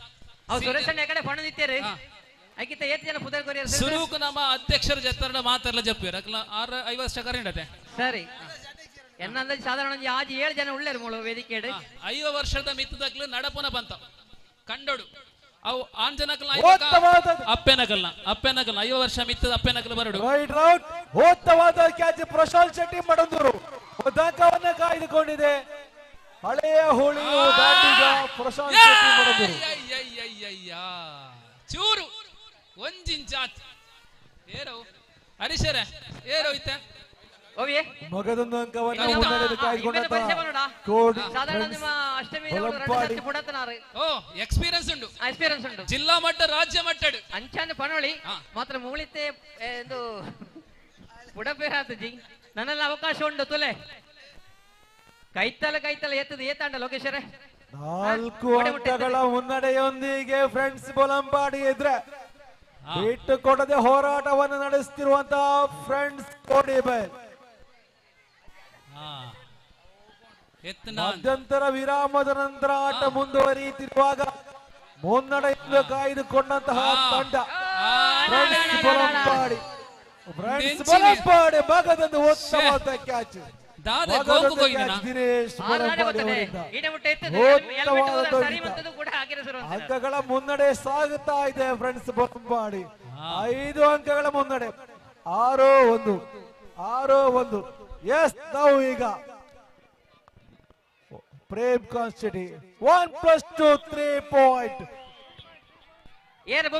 ಸುರೇಶನ್ ಯಾಕಡೆ ಪಣದಿತ್ತೇರಿ ಐಕಿತ ಏತ್ ಜನ ಪುದರ್ ಕೊರಿಯರ್ ಸುರೂಕು ನಮ್ಮ ಅಧ್ಯಕ್ಷರ ಜತ್ತರಡ ಮಾತೆಲ್ಲ ಜಪ್ಪಿರ ಅಗ್ಲ 50 ವರ್ಷ ಕರೆಂಡತೆ ಸರಿ ಎನ್ನಂದ ಸಾಧಾರಣ ಆಜ್ 7 ಜನ ಉಳ್ಳೇರು ಮೂಲ ವೇದಿಕೆ 5 ವರ್ಷದ ಮಿತ್ತದಕ್ಲು ನಡಪುನ ಬಂತ ಕಂಡೋಡು ಅವು ಆಂಜನಕಲ್ನ ಅಪ್ಪೆನಕಲ್ನ 5 ವರ್ಷ ಮಿತ್ತದ ಅಪ್ಪೆನಕಲ್ ಬರಡು ರೈಟ್ ರೌಟ್ ಉತ್ತಮವಾದ ಕ್ಯಾಚ್ ಪ್ರಶಾಂತ್ ಶೆಟ್ಟಿ ಮಡಂದೂರು ದಾಖವನ್ನ ಕಾಯ್ದುಕೊಂಡಿದೆ. ಹಳೆಯ ಹೋಳಿಯು ದಾಟಿಗ ಪ್ರಶಾಂತ್ ಶೆಟ್ಟಿ ಮಡಂದೂರು ಚೂರು ಒಂಜಿಂಚಾತ್ ಏರೋ ಹರೀಶರ ಏರೋ ಇತ್ತ ಮಗದೊಂದು ಅಂಕವನ್ನು ಮುನ್ನಡೆದು ಕಾಯ್ದುಕೊಂಡ ಕೋಡಿ ಎಕ್ಸ್ಪೀರಿಯನ್ಸ್ ಉಂಟು ಜಿಲ್ಲಾ ಮಟ್ಟ ರಾಜ್ಯ ಮಟ್ಟ ಅಂಚಾನ ಪನೋಳಿ ಮಾತ್ರ ಮೂಳಿತೆ ಬುಡಪೇರಾತಜಿ ನನ್ನೆಲ್ಲ ಅವಕಾಶ ಉಂಟು ತುಲೆ ಕೈತಲ ಎತ್ತದು ಏತಾಂಡ ಲೋಕೇಶರೇ 4 ಅಂಕಗಳ ಮುನ್ನಡೆಯೊಂದಿಗೆ ಫ್ರೆಂಡ್ಸ್ ಬೊಲಂಪಾಡಿ ಎದುರೆ ಬಿಟ್ಟು ಕೊಡದೆ ಹೋರಾಟವನ್ನು ನಡೆಸುತ್ತಿರುವಂತಹ ಫ್ರೆಂಡ್ಸ್ ಕೋಡಿಬೈಲ್ ಮಧ್ಯಂತರ ವಿರಾಮದ ನಂತರ ಆಟ ಮುಂದುವರಿಯುತ್ತಿರುವಾಗ ಮುನ್ನಡೆಯನ್ನು ಕಾಯ್ದುಕೊಂಡಂತಹ ತಂಡ ಫ್ರೆಂಡ್ಸ್ ಬೊಲಂಪಾಡಿ ಭಾಗದಂದು ಉತ್ತಮವಾದ ಕ್ಯಾಚ್ ದಿನೇಶ್ ಅಂಕಗಳ ಮುನ್ನಡೆ ಸಾಗುತ್ತಾ ಇದೆ ಫ್ರೆಂಡ್ಸ್ ಬೊಂಬಾಡಿ 5 ಅಂಕಗಳ ಮುನ್ನಡೆ 6-1 ಎಸ್ ನಾವು ಈಗ ಪ್ರೇಮ್ ಕಾನ್ಸ್ಟಿಟಿ 1+2 3 ಪಾಯಿಂಟ್ 8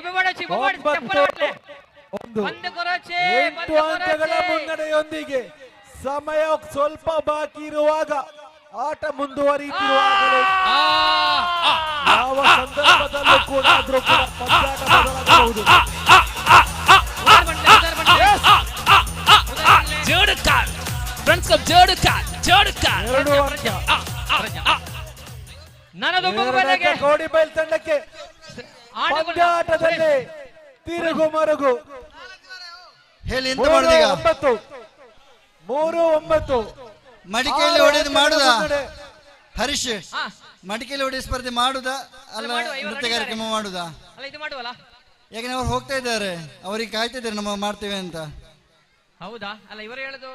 ಅಂಕಗಳ ಮುನ್ನಡೆಯೊಂದಿಗೆ ಸಮಯ ಸ್ವಲ್ಪ ಬಾಕಿ ಇರುವಾಗ ಆಟ ಮುಂದುವರಿಯುತ್ತಿರುವಾಗಲೇ ಯಾವ ಸಂದರ್ಭದಲ್ಲೂ ಕೂಡ ಪಂದ್ಯಾಟ ಬದಲಾಗಬಹುದು. ಕೋಡಿಬೈಲ್ ತಂಡಕ್ಕೆ ಪಂದ್ಯಾಟದಲ್ಲಿ ತಿರುಗು ಮರುಗು. 3-9 ಮಡಿಕೆಯಲ್ಲಿ ಹೊಡೆದು ಮಾಡುದಾ ಹರೀಶ್? ಮಡಿಕೆಯಲ್ಲಿ ಹೊಡೆದ ಸ್ಪರ್ಧೆ ಮಾಡುದಾ ಅಲ್ಲ ನೃತ್ಯ ಕಾರ್ಯಕ್ರಮ ಮಾಡುದಾ? ಯಾಕಂದ್ರೆ ಅವ್ರು ಹೋಗ್ತಾ ಇದ್ದಾರೆ, ಅವ್ರಿಗೆ ಕಾಯ್ತಾ ಇದ್ದಾರೆ ನಮ್ಮ ಮಾಡ್ತೇವೆ ಅಂತ. ಹೌದಾ? ಅಲ್ಲ ಇವರು ಹೇಳುದು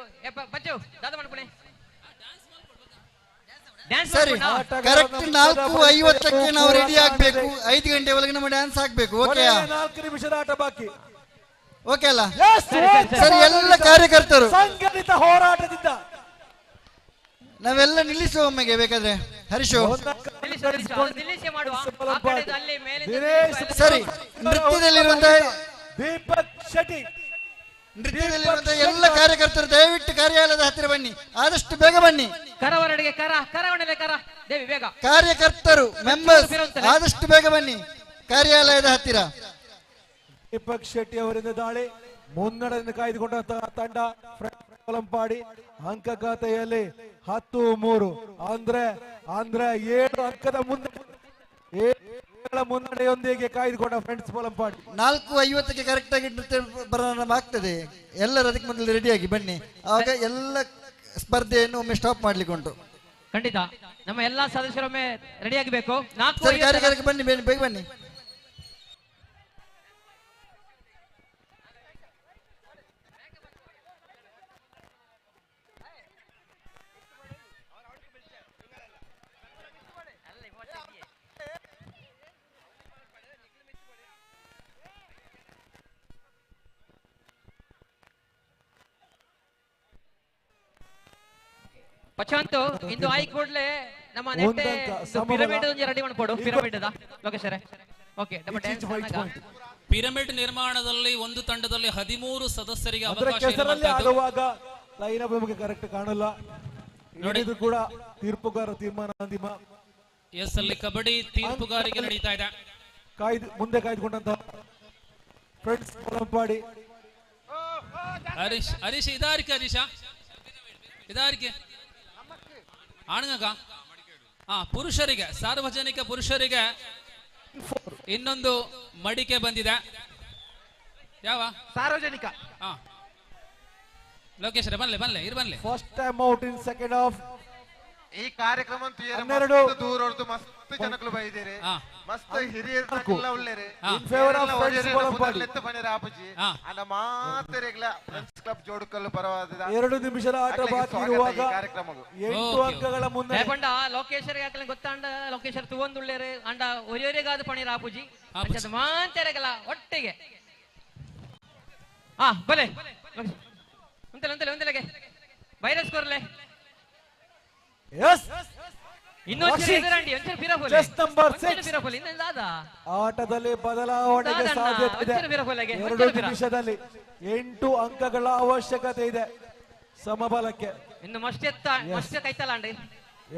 ಸರಿ, ಕರೆಕ್ಟ್ 4:50ಕ್ಕೆ ನಾವು ರೆಡಿ ಆಗ್ಬೇಕು. 5 ಗಂಟೆ ಒಳಗೆ ನಮ್ಮ ಡ್ಯಾನ್ಸ್ ಆಗ್ಬೇಕು. ಓಕೆ? 4 ನಿಮಿಷದ ಆಟ ಬಾಕಿ. ಓಕೆ ಅಲ್ಲ? ಸರಿ, ಎಲ್ಲ ಕಾರ್ಯಕರ್ತರು ಸಂಘಟಿತ ಹೋರಾಟದಿಂದ ನಾವೆಲ್ಲ ನಿಲ್ಲಿಸುವ ಒಮ್ಮೆಗೆ ಬೇಕಾದ್ರೆ. ಹರೀಶು ಸರಿ, ನೃತ್ಯದಲ್ಲಿರುವಂತಹ ದೀಪಕ್ ಶೆಟ್ಟಿ, ನೃತ್ಯದಲ್ಲಿರುವಂತಹ ಎಲ್ಲ ಕಾರ್ಯಕರ್ತರು ದಯವಿಟ್ಟು ಕಾರ್ಯಾಲಯದ ಹತ್ತಿರ ಬನ್ನಿ, ಆದಷ್ಟು ಬೇಗ ಬನ್ನಿ. ಕರವರಡಿಗೆ ಕರ ದೇವಿ ಬೇಗ. ಕಾರ್ಯಕರ್ತರು ಮೆಂಬರ್ಸ್ ಆದಷ್ಟು ಬೇಗ ಬನ್ನಿ ಕಾರ್ಯಾಲಯದ ಹತ್ತಿರ. ದೀಪಕ್ ಶೆಟ್ಟಿ ಅವರಿಂದ ದಾಳಿ, ಮುನ್ನಡೆಯನ್ನು ಕಾಯ್ದುಕೊಂಡಂತಹ ತಂಡ ಬೊಲಂಪಾಡಿ ಅಂಕ ಖಾತೆಯಲ್ಲಿ 10-3 ಅಂದ್ರೆ 7 ಅಂಕದ ಮುನ್ನಡೆಯೊಂದಿಗೆ ಕಾಯ್ದುಕೊಂಡ ಫ್ರೆಂಡ್ಸ್ ಬೊಲಂಪಾಡಿ. 4:50ಕ್ಕೆ ಕರೆಕ್ಟ್ ಆಗಿ ನೃತ್ಯ ಪ್ರಾರಂಭ ಆಗ್ತದೆ. ಎಲ್ಲರೂ ಅದಕ್ಕೆ ಮೊದಲು ರೆಡಿಯಾಗಿ ಬನ್ನಿ, ಆವಾಗ ಎಲ್ಲ ಸ್ಪರ್ಧೆಯನ್ನು ಒಮ್ಮೆ ಸ್ಟಾಪ್ ಮಾಡ್ಲಿಕ್ಕೆ ಉಂಟು. ಖಂಡಿತ ನಮ್ಮ ಎಲ್ಲಾ ಸದಸ್ಯರೊಮ್ಮೆ ರೆಡಿ ಆಗಬೇಕು. ಕಾರ್ಯಕ್ರಮಕ್ಕೆ ಬನ್ನಿ, ಬೇಗ ಬನ್ನಿ. ಪಚಂತು ಇಂದು ಆಯ್ ಕೂಡಲೇ ನಮ್ಮ ನೆಟ್ಟೆ ಪಿರಮಿಡ್ ಒಂದು ರೆಡಿ ಮಾಡ್ಕೊಡು. ಪಿರಮಿಡ್ ಲೋಕೇಶರೇ. ಓಕೆ, ನಮ್ಮ ಡ್ಯಾನ್ಸ್ ಪಿರಮಿಡ್ ನಿರ್ಮಾಣದಲ್ಲಿ ಒಂದು ತಂಡದಲ್ಲಿ 13 ಸದಸ್ಯರಿಗೆ ಅವಕಾಶ ಆಡುವಾಗ ಲೈನ್ ಅಪ್ ನಮಗೆ ಕರೆಕ್ಟ್ ಕಾಣಲ್ಲ. ನೋಡಿದ್ರು ಕೂಡ ತೀರ್ಪುಗಾರ ತೀರ್ಮಾನ ಅಂತಿಮ. ಎಸ್ ಅಲ್ಲಿ ಕಬಡ್ಡಿ ತೀರ್ಪುಗಾರಿಗೆ ನಡೀತಾ ಇದೆ. ಮುಂದೆ ಕಾಯ್ದುಕೊಂಡಂತ ಫ್ರೆಂಡ್ಸ್ ಬೊಲಂಪಾಡಿ. ಹರೀಶ್ ಇದಾರಿಕೆ ಆಣಗ ಪುರುಷರಿಗೆ, ಸಾರ್ವಜನಿಕ ಪುರುಷರಿಗೆ ಇನ್ನೊಂದು ಮಡಿಕೆ ಬಂದಿದೆ. ಯಾವ ಸಾರ್ವಜನಿಕ? ಲೋಕೇಶ್ ಬನ್ಲೆ first time out in second half. ಈ ಕಾರ್ಯಕ್ರಮ ದೂರ ಹೊರತು ಮಸ್ತ್ ಜನಗಳು ಬೈದಿರಿ, ಮಸ್ತ್ ಹಿರಿಯರೆಲ್ಲ ಒಳ್ಳೆರೆ in favour of friends Bolampady. ಲೆತ್ತ ಬನ್ನಿರ ಆಪುಜಿ ಅನ್ನ ಮಾತರೆಗ್ಲ ಫ್ರೆಂಡ್ಸ್ ಕ್ಲಬ್ ಜೋಡುಕಲ್ಲು ಪರವಾದ 2 ನಿಮಿಷದ ಆಟ ಬಾಕಿ ಇರುವಾಗ 8 ಅಂಕಗಳ ಮುನ್ನಡೆ. ಪಂಡ ಲೋಕೇಶರಿಗೆ ಹಾಕಲ ಗೊತ್ತಾಂಡ ಲೋಕೇಶರ್ ತುವಂದುಳ್ಳೇರೆ ಅಂಡ ಒರಿಯೊರಿಗಾದ ಪಣಿರ ಆಪುಜಿ ಅಂಚದ ಮಾಂತೆರೆಗಲ ಒಟ್ಟಿಗೆ. ಬಲೆ ಒಂದಲೆಗೆ ವೈರಸ್ ಕೊರ್ಲೆ. ಎಸ್, ಆಟದಲ್ಲಿ ಬದಲಾವಣೆಗೆ ಸಾಧ್ಯತೆ ಇದೆ. 2 ನಿಮಿಷದಲ್ಲಿ 8 ಅಂಕಗಳ ಅವಶ್ಯಕತೆ ಇದೆ ಸಮಬಲಕ್ಕೆ. ಇನ್ನು ಮಸ್ತ್ ಕೈತಲ್ಲ ಅಂಡಿ.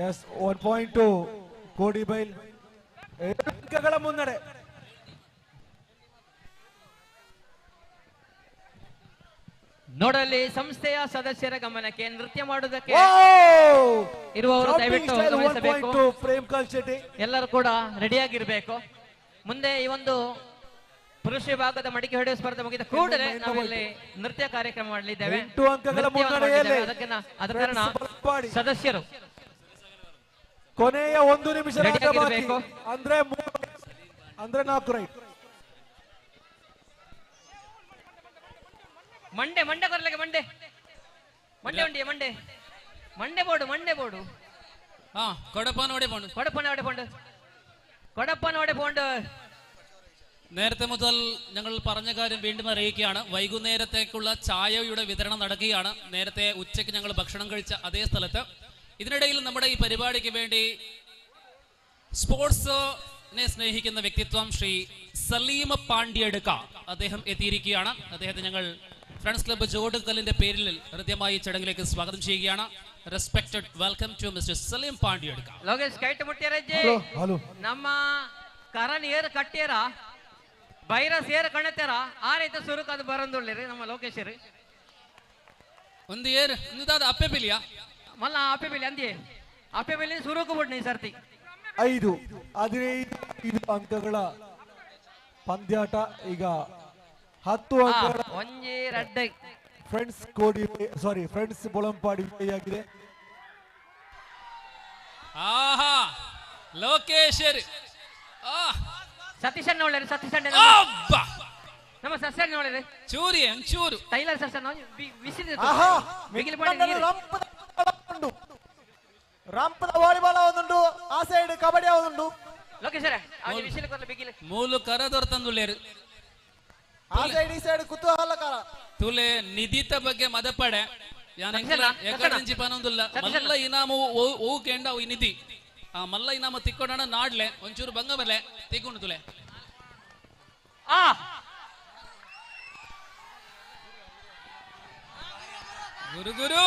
ಎಸ್, 1.2 ಕೋಡಿಬೈಲ್ 7 ಅಂಕಗಳ ಮುನ್ನಡೆ. ನೋಡಲ್ಲಿ ಸಂಸ್ಥೆಯ ಸದಸ್ಯರ ಗಮನಕ್ಕೆ ನೃತ್ಯ ಮಾಡುವುದಕ್ಕೆ ಇರುವವರು ದಯವಿಟ್ಟು ಗಮನಿಸಬೇಕು. ಎಲ್ಲರೂ ಕೂಡ ರೆಡಿಯಾಗಿರ್ಬೇಕು. ಮುಂದೆ ಈ ಒಂದು ಪುರುಷ ವಿಭಾಗದ ಮಡಿಕೆ ಹೊಡೆಯುವ ಸ್ಪರ್ಧೆ ಮುಗಿದ ಕೂಡಲೇ ನಾವಿಲ್ಲಿ ನೃತ್ಯ ಕಾರ್ಯಕ್ರಮ ಮಾಡಲಿದ್ದೇವೆ. ಅದ ಕಾರಣ ಸದಸ್ಯರು ಕೊನೆಯ 1 ನಿಮಿಷ ಅಂದ್ರೆ 4 ರೈಟ್. ಮಂಡೆ ಕೊರ್ಲೆಗೆ ಮಂಡೆ ಉಂಡಿಯ ಮಂಡೆ ಬೋಡು കൊടപ്പനോടെ പോണ്ട്. നേരത്തെ മുതൽ ഞങ്ങൾ പറഞ്ഞ കാര്യം വീണ്ടും അറിയിക്കുകയാണ്. വൈകുന്നേരത്തേക്കുള്ള ചായയുടെ വിതരണം നടക്കുകയാണ്. നേരത്തെ ഉച്ചയ്ക്ക് ഞങ്ങൾ ഭക്ഷണം കഴിച്ച അതേ സ്ഥലത്ത്. ഇതിനിടയിൽ നമ്മുടെ ഈ പരിപാടിക്ക് വേണ്ടി സ്പോർട്സിനെ സ്നേഹിക്കുന്ന വ്യക്തിത്വം ശ്രീ സലീം പാണ്ഡ്യടുക്ക അദ്ദേഹം എത്തിയിരിക്കുകയാണ്. അദ്ദേഹത്തെ ഞങ്ങൾ ഫ്രണ്ട്സ് ക്ലബ്ബ് ജോഡുകല്ലിന്റെ പേരിൽ ഹൃദ്യമായി ചടങ്ങിലേക്ക് സ്വാഗതം ചെയ്യുകയാണ്. Respected, welcome to Mr. Salim Pandiyadka. Logesh kite muttiyarajje. Hello. Namma karan ಏರ್ ಕಟ್ಟಿಯರ ವೈರಸ್ ಏರ್ ಕಣತೆರ ಆ ರೀತಿ ಸುರುಕು ಅದು ಬರಂದುಳ್ಳಿರಿ ನಮ್ಮ ಲೋಕೇಶ್ವರಿ ಒಂದು ಏರ್ ಇಂದಾದ ಅಪ್ಪೆ ಬಿಲಿಯಾ ಮಲ್ಲ ಅಪ್ಪೆ ಬಿಲಿ ಅಂದಿ ಅಪ್ಪೆ ಬಿಲಿ ಸುರುಕು ಬಿಡ್ನಿ ಸರ್ತಿ 15 ಅಂಕಗಳ ಪಂದ್ಯಾಟ ಈಗ 10 ಅಂಕಗಳ ಒಂಜಿ ರಡ್ಡೆ ಫ್ರೆಂಡ್ಸ್ ಬೊಳಂಪಾಡಿ ಆಗಿದೆ. ಆಹಾ ಲೋಕೇಶ್ವರಿ ಸತೀಶ್ ಅಣ್ಣ ಒಳ್ಳೆ ಸತೀಶ್ ಅಣ್ಣ ನಮ್ಮ ಸಸ್ಯ ಒಳ್ಳೆ ಚೂರಿ ಒಂಚೂರು ಟೈಲರ್ ಸಸ್ಯ ರಂಪದ ವಾಲಿಬಾಲ್ ಆവുന്നുണ്ട്, ಆ ಸೈಡ್ ಕಬಡ್ಡಿ ಆവുന്നുണ്ട്. ಲೋಕೇಶ್ವರ ಅವನ ವಿಷಯಕ್ಕೆ ಬರಲಿ ಬಿಗಿಲೆ ಮೂಲು ಕರ ದೊರತಂದುಳ್ಳೇರು ಆ ಸೈಡ್ ಈ ಸೈಡ್ ಕುತೂಹಲಕರ ತುಲೆ ನಿಧಿತ ಬಗ್ಗೆ ಮದಪಡೆ ಎಕಡೆಂಚಿ ಪನೊಂದುಲ್ಲ ಮಲ್ಲ ಇನಾಮು ಓ ಕೆಂಡ ಈ ನಿಧಿ ಆ ಮಲ್ಲ ಇನಾಮ ತಿಕ್ಕೊಂಡ ನಾಡ್ಲೆ ಒಂಚೂರು ಬಂಗ ಬರಲೆ ತಿಕ್ಕೊಂಡು ತುಲೆ ಆ ಗುರು ಗುರು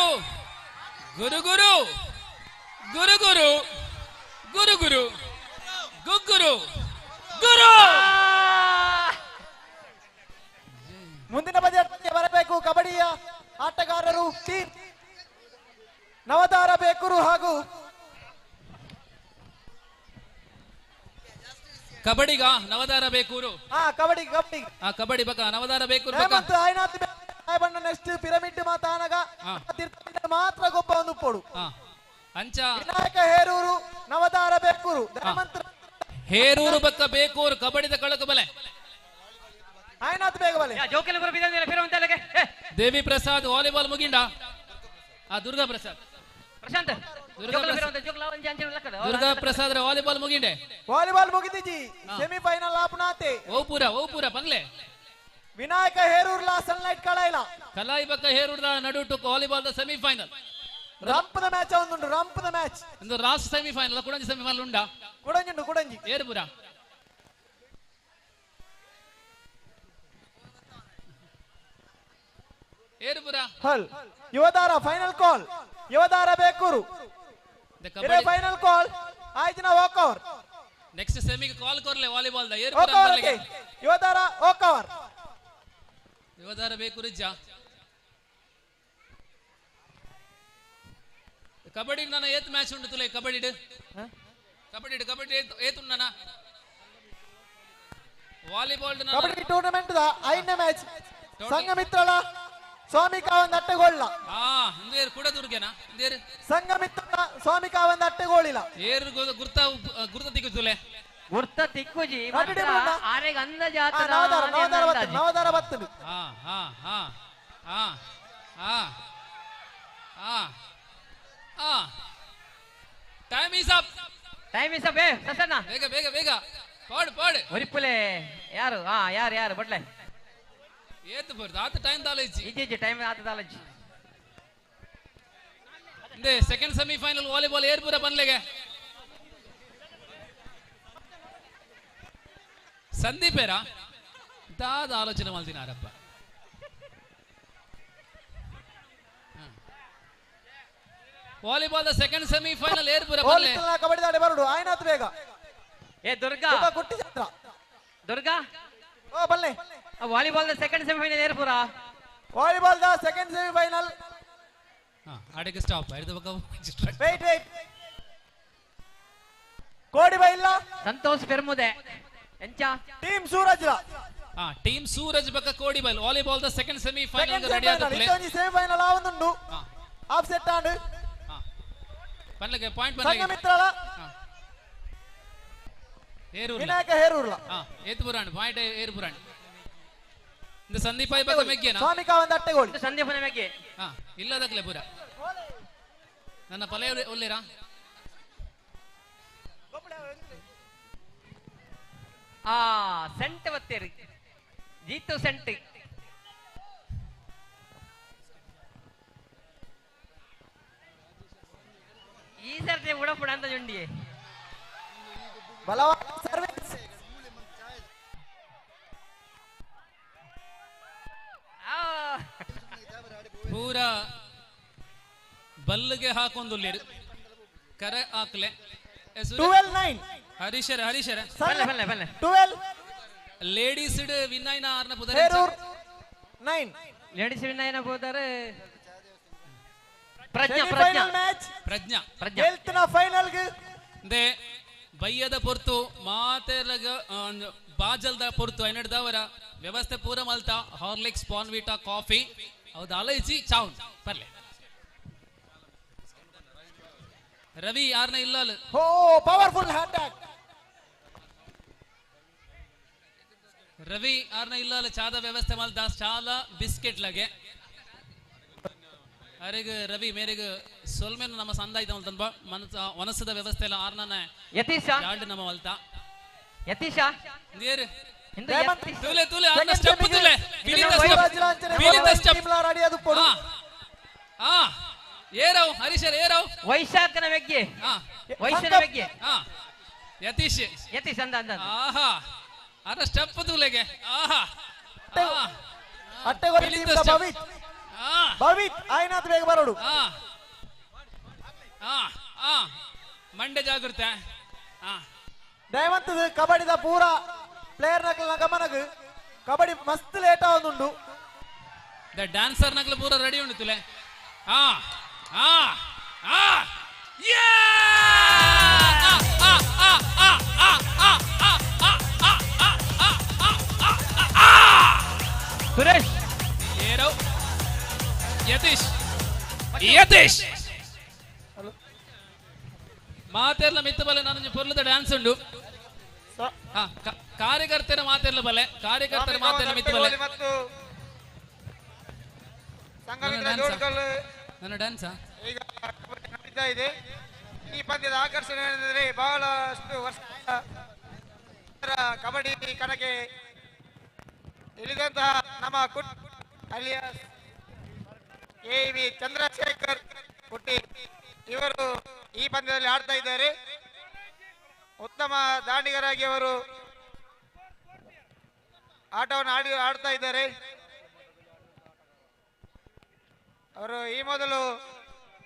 ಗುರು ಗುರು ಗುರು ಗುರು ಗುರು ಗುರು ಗುರು ಗುರು ಮುಂದಿನ ಪಂದ್ಯಕ್ಕೆ ಬರಬೇಕು ಕಬಡ್ಡಿಯ ಆಟಗಾರರು ಟೀಮ್ ನವತಾರ ಬೇಕೂರು ಹಾಗೂ ಕಬಡ್ಡಿಗ ನವದಾರ ಬೇಕೂರು ಕಬಡ್ಡಿ ಕಬಡ್ಡಿ ಬಕ ನವದಾರ ಬೇಕೂರು ಮತ್ತು ಆಯ್ನಾತ್ ಬಣ್ಣ ನೆಕ್ಸ್ಟ್ ಪಿರಮಿಡ್ ಮಾತಾನಗ ಮಾತ್ರ ಗೊಬ್ಬ ಒಂದು ಪೋಡು ಅಂಚ ವಿನಾಯಕ ಹೇರೂರು ನವದಾರ ಬೇಕೂರು ಹೇರೂರು ಬಕ್ಕ ಬೇಕೂರು ಕಬಡ್ಡಿದ ಕಳಕ ಬಲೆ ಆಯ್ನಾತ್ ಬೇಗ ಬಲೆ ಜೋಕೆಲ ಬಿರಂದಿಲ್ಲ ಫಿರವಂತಲಗೆ ದೇವಿ ಪ್ರಸಾದ್ ವಾಲಿಬಾಲ್ ಮುಗಿಂಡ ದುರ್ಗಾ ಪ್ರಸಾದ್ ಪ್ರಶಾಂತ್ ದುರ್ಗಾ ಪ್ರಸಾದ್ ವಾಲಿಬಾಲ್ ಮುಗಿಂಡೆ ವಾಲಿಬಾಲ್ ಮುಗಿದಿಜಿ ಸೆಮಿಫೈನಲ್ ಆಪನಾತೆ ಓ ಪೂರ ಬಂಗ್ಲೆ ವಿನಾಯಕ ಹೇರೂರ್ಲ ಸನ್ಲೈಟ್ ಕಳಾಯಿಲ ಕಲಾಯಿ ಬಕ್ಕ ಹೇರೂರ್ದ ನಡುಟು ವಾಲಿಬಾಲ್ ದ ಸೆಮಿಫೈನಲ್ ರಂಪದ ಮ್ಯಾಚ್ ಆവുന്നുണ്ട് ರಂಪದ ಮ್ಯಾಚ್ ಇಂದು ಲಾಸ್ಟ್ ಸೆಮಿಫೈನಲ್ ಕುಡಂಜಿ ಸೆಮಿಫೈನಲ್ ಉಂಡಾ ಕುಡಂಜಿ ಏರ್ಪುರ ಏರ್ಪುರ ಹಲ್ Yuvatara final call Yuvatara Bekuru final call ಆಯ್ತಿನ ವಾಕ್ ಓವರ್ ನೆಕ್ಸ್ಟ್ ಸೆಮಿಗೆ ಕಾಲ್ ಕೊರ್ಲೆ ವಾಲಿಬಾಲ್ ದ ಏರ್ಪುರ ಯುವತಾರ ವಾಕ್ ಓವರ್ ಯುವತಾರ ಬೇಕೂರು ಜಾ ಕಬಡ್ಡಿ ನನ್ನ ಏತ್ ಮ್ಯಾಚ್ ಉಂಟು ತುಲೆ ಕಬಡ್ಡಿ ಏತುಂಡನ ವಾಲಿಬಾಲ್ ಕಬಡ್ಡಿ ಟೂರ್ನಮೆಂಟ್ ದ 5ನೇ ಮ್ಯಾಚ್ ಸಂಘಮಿತ್ರಳ ಸ್ವಾಮಿಕಾವಂದ ಅಟ್ಟೆಗೊಳ್ಳ ಇಂದೇರು ಕೂಡ ದುರ್ಗೆನಾ ಇಂದೇರು ಸಂಘಮಿತ್ರಳ ಸ್ವಾಮಿಕಾವಂದ ಅಟ್ಟೆಗೊಳ್ಳಿಲ್ಲ ಏರು ಗುರ್ತ ತಿಕ್ಕುತ್ತುಲೆ ಗುರ್ತ ತಿಕ್ಕುಜಿ ಆರೆಗ ಅಂದ ಜಾತರ ನವದಾರ ಬತ್ತದು ಟೈಮ್ ಈಸ್ ಅಪ್ ಸಸನ ಬೇಗ ಪಾಡು ಒರಿಪುಲೆ ಯಾರು ಯಾರು ಬಟ್ಲೆ ಏತು ಬರ್ದು ಆತ ಟೈಮ್ ದಾಲೈಜಿ ಇಜ್ಜಿ ಟೈಮ್ ಆತ ದಾಲೈಜಿ ಇಂದೆ ಸೆಕೆಂಡ್ ಸೆಮಿಫೈನಲ್ ವಾಲಿಬಾಲ್ ಏರ್ಪುರ ಬನ್ಲೆಗೆ ಸಂದೀಪೇರಾ ದಾದ ಆಲೋಚನೆ ಮಾಡ್ತೀನಾರಪ್ಪ ವಾಲಿಬಾಲ್ ದ ಸೆಕೆಂಡ್ ಸೆಮಿಫೈನಲ್ ಏರ್ಪುರ ಬನ್ಲೆ ಕಬಡ್ಡಿ ದಾಡೆ ಬರುಡು ಆಯ್ನಾತ್ ಬೇಗ ದುರ್ಗಾ ಗುಟ್ಟಿ ಚಂದ್ರ ದುರ್ಗಾ ಬಲ್ಲೆ ವಾಲಿಬಾಲ್ ದ ಸೆಕೆಂಡ್ ಸೆಮಿಫೈನಲ್ ಏರ್ಪುರ ವಾಲಿಬಾಲ್ ದ ಸೆಕೆಂಡ್ ಸೆಮಿಫೈನಲ್. ಆಡಿಗೆ ಸ್ಟಾಪ್ ವೇಟ್ ಕೋಡಿಬೈಲ್ ಸಂತೋಷ್ ಪೆರ್ಮುದೆ ಎಂಚ ಟೀಮ್ ಸೂರಜ್ ಟೀಮ್ ಸೂರಜ್ ಬಕ ಕೋಡಿಬೈಲ್ ವಾಲಿಬಾಲ್ ದ ಸೆಕೆಂಡ್ ಸೆಮಿಫೈನಲ್ ರೆಡಿ ಆದ ಪ್ಲೇ ಇತ್ತೊಂಜಿ ಸೆಮಿಫೈನಲ್ ಆವೊಂದುಂಡು ಆಫ್ ಸೆಟ್ ಆಂಡ್ ಪನ್ಲಗೆ ಪಾಯಿಂಟ್ ಪನ್ಲಗೆ ಸಂಗಮಿತ್ರಳ ಹೇರೂರ್ಲ ವಿನಾಯಕ ಹೇರೂರ್ಲ ಏತುಪುರಾಣ ಪಾಯಿಂಟ್ ಏರುಪುರಾಣ இந்த ಸಂದೀಪ ಬಕ ಮೆಗ್ಗೆನಾ ಸ್ವಾಮಿಕ ಒಂದು ಅಟ್ಟೆ ಗೋಲ್ ಸಂದೀಪನ ಮೆಗ್ಗೆ ಇಲ್ಲದಕ್ಲೆ ಪೂರ ನನ್ನ ಪಲೆ ಒಲ್ಲೆರಾ ಸೆಂಟ್ ಬತ್ತೇರಿ ಜೀತು ಸೆಂಟ್ ಈ ಸರ್ತಿ ಉಡಪುಡ ಅಂತ ಜುಂಡಿಯೇ ಬಲವಾದ ಸರ್ವಿಸ್ ಪೂರ ಬಲ್ಲಿಗೆ ಹಾಕೊಂದು ಕರೆ ಹಾಕ್ಲೆ 12-9 ಹರೀಶರ 12 ಲೇಡೀಸ್ ವಿನ್ನೈನ ಆರ್ನ ಪುದರ್ ಹೇರೂರ್ 9 ಲೇಡೀಸ್ ವಿನ್ನೈನ ಪುದರ್ ಪ್ರಜ್ಞಾ ಹೆಲ್ತ್ ನ ಫೈನಲ್ ಗೆ ದೆ ಬಯ್ಯದ ಪೊರ್ತು ಮಾತೆಲಗ ಬಾಜಲ್ದ ಪೊರ್ತು ಐನಡ್ದವರ ವ್ಯವಸ್ಥೆ ಪೂರ ಮಲ್ತಾ ಹಾರ್ಲಿಕ್ಸ್ ಪಾನ್ವಿಟಾ ಕಾಫಿ ಹೌದು ಅಲೈಚಿ ಚಾವ್ ಬರ್ಲೆ ರವಿ ಯಾರನ್ನ ಇಲ್ಲ ಪವರ್ಫುಲ್ ಅಟ್ಯಾಕ್ ರವಿ ಯಾರನ್ನ ಇಲ್ಲ ಚಾದ ವ್ಯವಸ್ಥೆ ಮಲ್ತಾ ಚಾಲ ಬಿಸ್ಕೆಟ್ ಲಗೆ ಅರೆಗ ರವಿ ಮೇರೆಗ ಸೊಲ್ಮೇನು ನಮ್ಮ ಸಂದ ಐತ ಮಲ್ತನ್ಬ ಮನಸ್ಸದ ವ್ಯವಸ್ಥೆ ಎಲ್ಲ ಆರ್ನ ಯತೀಶ ಯಾರ್ಡ್ ನಮ್ಮ ಮಲ್ತಾ ಯತೀಶ ನೀರು ತುಲೆ ತುಲೆ ಅನ್ನ ಸ್ಟೆಪ್ ತುಲೆ ಬಿಲಿಂದ ಸ್ಟೆಪ್ ರೆಡಿ ಅದು ಪೊಡು ಏರವ್ ಹರೀಶರ್ ಏರವ್ ವೈಶಾಖನ ಮೆಗ್ಗೆ ವೈಶನ ಮೆಗ್ಗೆ ಯತೀಶ್ ಅಂದ ಆಹಾ ಅದ ಸ್ಟೆಪ್ ತುಲೆಗೆ ಆಹಾ ಅಟ್ಟೆ ಗೋಲ್ ಟೀಮ್ ದ ಭವಿತ್ ಆಯ್ನಾತ್ ಬೇಗ ಬರೋಡು ಮಂಡೆ ಜಾಗೃತೆ ದಯವಂತದ ಕಬಡ್ಡಿದ ಪೂರ ಪ್ಲೇಯರ್ ನಕಲ್ನ ಗಮನಗ ಕಬಡ್ಡಿ ಮಸ್ತ್ ಲೇಟ್ ಆವೊಂದುಂಡು ದ ಡ್ಯಾನ್ಸರ್ ನಕಲ್ ಪೂರ ರೆಡಿ ಉಂಡು ತುಲೆ ಸುರೇಶ್ ಏರವ್ ಯತೀಶ್ ಮಾತೆರ್ಲ ಮಿತ್ತ ಬಲೆ ನಾನು ಪೊರ್ಲದ ಡ್ಯಾನ್ಸ್ ಉಂಡು ಕಾರ್ಯಕರ್ತರ ಮಾತೆರ್ಲ ಬಲೆ ಕಾರ್ಯಕರ್ತರ ಮಾತೆರ್ಲ ಮಿತ್ತ ಬಲೆ ನನ್ನ ಡ್ಯಾನ್ಸ್ ಈಗ ನಡೀತಾ ಇದೆ. ಈ ಪಂದ್ಯದ ಆಕರ್ಷಣೆ ಏನೆಂದರೆ ಬಹಳಷ್ಟು ವರ್ಷ ಕಬಡ್ಡಿ ಕಣಕ್ಕೆ ಇಳಿದಂತಹ ನಮ್ಮ ಅಲಿಯಾಸ್ ಎವಿ ಚಂದ್ರಶೇಖರ್ ಕುಟ್ಟಿ ಇವರು ಈ ಪಂದ್ಯದಲ್ಲಿ ಆಡ್ತಾ ಇದ್ದಾರೆ. ಉತ್ತಮ ದಾಂಡಿಗರಾಗಿ ಅವರು ಆಟವನ್ನು ಆಡ್ತಾ ಇದ್ದಾರೆ. ಅವರು ಈ ಮೊದಲು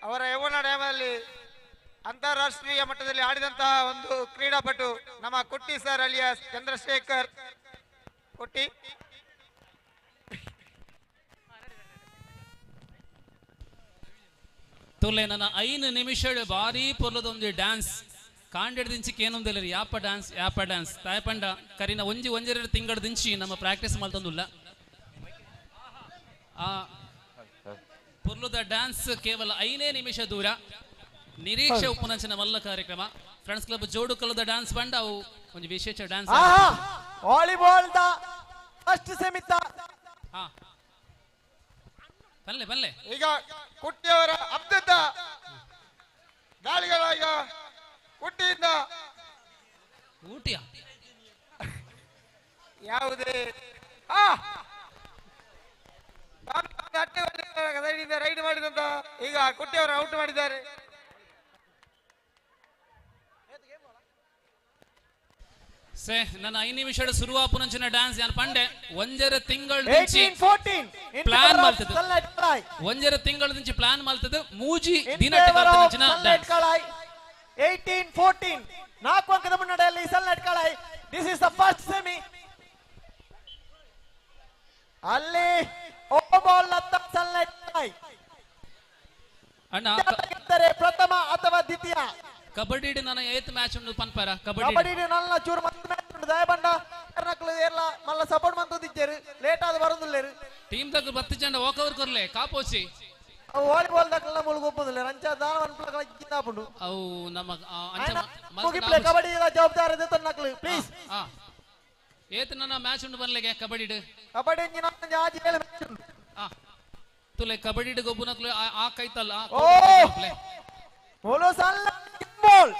ಅವರ ಯೌವನ ಟೈಮಲ್ಲಿ ಅಂತಾರಾಷ್ಟ್ರೀಯ ಮಟ್ಟದಲ್ಲಿ ಆಡಿದಂತಹ ಒಂದು ಕ್ರೀಡಾಪಟು ನಮ್ಮ ಕುಟ್ಟಿ ಸರ್ ಅಲಿಯಾಸ್ ಚಂದ್ರಶೇಖರ್ ಕುಟ್ಟಿ. ತುಲೆ ನನ್ನ 5 ನಿಮಿಷ ಭಾರಿ ಪೊರ್ಲದೊಂದು ಡ್ಯಾನ್ಸ್ ಕಾಂಡೆಡ್ ದಿಂಚಿಕ್ ಏನೊಂದಿಲ್ಲ ಯಾಪ ಡ್ಯಾನ್ಸ್ ತಾಯ್ಪಂಡ ಕರಿನ ಒಂಜೆರಡು ತಿಂಗಳ ದಿಂಚಿ ನಮ್ಮ ಪ್ರಾಕ್ಟೀಸ್ ಮಾಡ್ತಂದುಲ್ಲ ಆ ಪೊರ್ಲದ ಡ್ಯಾನ್ಸ್ ಕೇವಲ 5 ನಿಮಿಷ ದೂರ ನಿರೀಕ್ಷೆ ಉಪನಂಚನ ಮಲ್ಲ ಕಾರ್ಯಕ್ರಮ ಫ್ರೆಂಡ್ಸ್ ಕ್ಲಬ್ ಜೋಡು ಕಲ್ಲದ ಡ್ಯಾನ್ಸ್ ಬಂಡ ಅವು ಒಂದು ವಿಶೇಷ ಡ್ಯಾನ್ಸ್ ವಾಲಿಬಾಲ್ ದ ಫಸ್ಟ್ ಸೆಮಿತ ಬಲ್ಲೆ ಈಗ ಕುಟ್ಟಿಯವರ ಅಬ್ದದ ದಾಳಿಗಳ ಈಗ ಕುಟ್ಟಿಯಿಂದ ಊಟಿಯ ಯಾವುದೇ ರೈಡ್ ಮಾಡಿದಂತ ಈಗ ಕುಟ್ಟಿಯವರು ಔಟ್ ಮಾಡಿದ್ದಾರೆ. ನನ್ನ 5 ನಿಮಿಷದ ಶುರುವಾಪುನಂಚಿನ ಡ್ಯಾನ್ಸ್ ಯಾನ್ ಪಂಡೆ ಒಂಜರ ತಿಂಗಳ ಪ್ಲಾನ್ ಮಾಡ್ತದೆ ಒಂಜರ ತಿಂಗಳ ದಿಂಚಿ ಪ್ಲಾನ್ ಮಾಡ್ತದೆ ಮೂಜಿ ದಿನಟ್ಟ ಕಲ್ತನಂಚಿನ ಡ್ಯಾನ್ಸ್ 18-14 4 ಅಂಕದ ಮುನ್ನಡೆಯಲ್ಲಿ ಸಲ್ನೆಟ್ Kalayi. This is the first semi. ಅಲ್ಲಿ ಓ ಬಾಲ್ ಬಾಲ್ ಅತ್ತ ಸನ್ಲೈಟ್ ಅಣ್ಣ ಪ್ರಥಮ ಅಥವಾ ದ್ವಿತೀಯ ಕಬಡ್ಡಿ ನನ್ನ 8th ಮ್ಯಾಚ್ ಉಂಡು ಪನ್ಪರ ಕಬಡ್ಡಿ ನಲ್ಲ ಚೂರು ಮತ್ತೆ ಮ್ಯಾಚ್ ಉಂಡು ದಯಬಂಡ ಕರ್ನಕಲು ಏರ್ಲ ಮಲ್ಲ ಸಪೋರ್ಟ್ ಮಂತುದಿದ್ದೇರು ಲೇಟ್ ಆದ ಬರುದಿಲ್ಲೇರು ಟೀಮ್ ದಾಗ 10 ಜನ ವಾಕವರ್ ಕೊರ್ಲೆ ಕಾಪೋಚಿ ಅವು ವಾಲಿಬಾಲ್ ದಾಖಲ ಮುಳುಗು ಒಪ್ಪುದಿಲ್ಲ ರಂಚ ದಾನ ಅನ್ಪಲ ಗಿಂದಾಪುಂಡು ಅವು ನಮ್ಮ ಮುಗಿಪ್ಲೆ ಕಬಡ್ಡಿ ಜವಾಬ್ದಾರಿ ದೇತ ನಕಲು ಪ್ಲೀಸ್ ಏತ್ ನನ್ನ ಮ್ಯಾಚ್ ಉಂಡು ಬನ್ಲೆಗೆ ಕಬಡ್ಡಿ ಕಬಡ್ಡಿ ಇಂಜಿನ ಆಜಿ 7 ಮ್ಯಾಚ್ ಉಂಡು ತುಲೆ ಕಬಡ್ಡಿ ಗೊಬ್ಬು ನಕಲು ಆ ಕೈತಲ್ಲ ಓ ಬೋಲೋ ಸಲ್ಲ ಬಾಲ್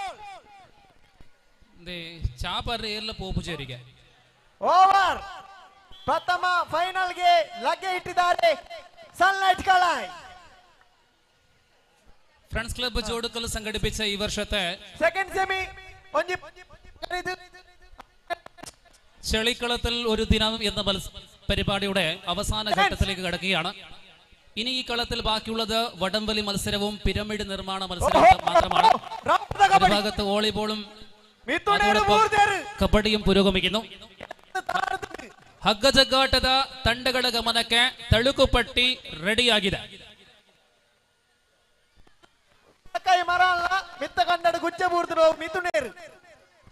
ದೇ ಚಾಪರ್ ಏರ್ಲ ಪೋಪುಜೇರಿಗೆ ಓವರ್ ಪ್ರಥಮ ಫೈನಲ್ ಗೆ ಲಗ್ಗೆ ಇಟ್ಟಿದ್ದಾರೆ sunlight Kalayi friends club Jodukallu ಸಂಘಟಿಪಿച്ച ಈ ವರ್ಷത്തെ സെക്കൻഡ് സെമി ചെളിക്കളത്തിൽ ഒരു ദിനം എന്ന പരിപാടിയുടെ അവസാന ഘട്ടത്തിലേക്ക് കടക്കുകയാണ്. ഇനി ഈ കളത്തിൽ ബാക്കിയുള്ളത് വടംവലി മത്സരവും പിരമിഡ് നിർമ്മാണ മത്സരവും മാത്രമാണ്. ഒരു ഭാഗത്ത് വോളിബോളും ಕಬಡ್ಡಿയും പുരോഗമിക്കുന്നു. ಹಗ್ಗಜಗ್ಗಾಟದ ತಂಡಗಳ ಗಮನಕ್ಕೆ ತಳುಕು ಪಟ್ಟಿ ರೆಡಿಯಾಗಿದೆ.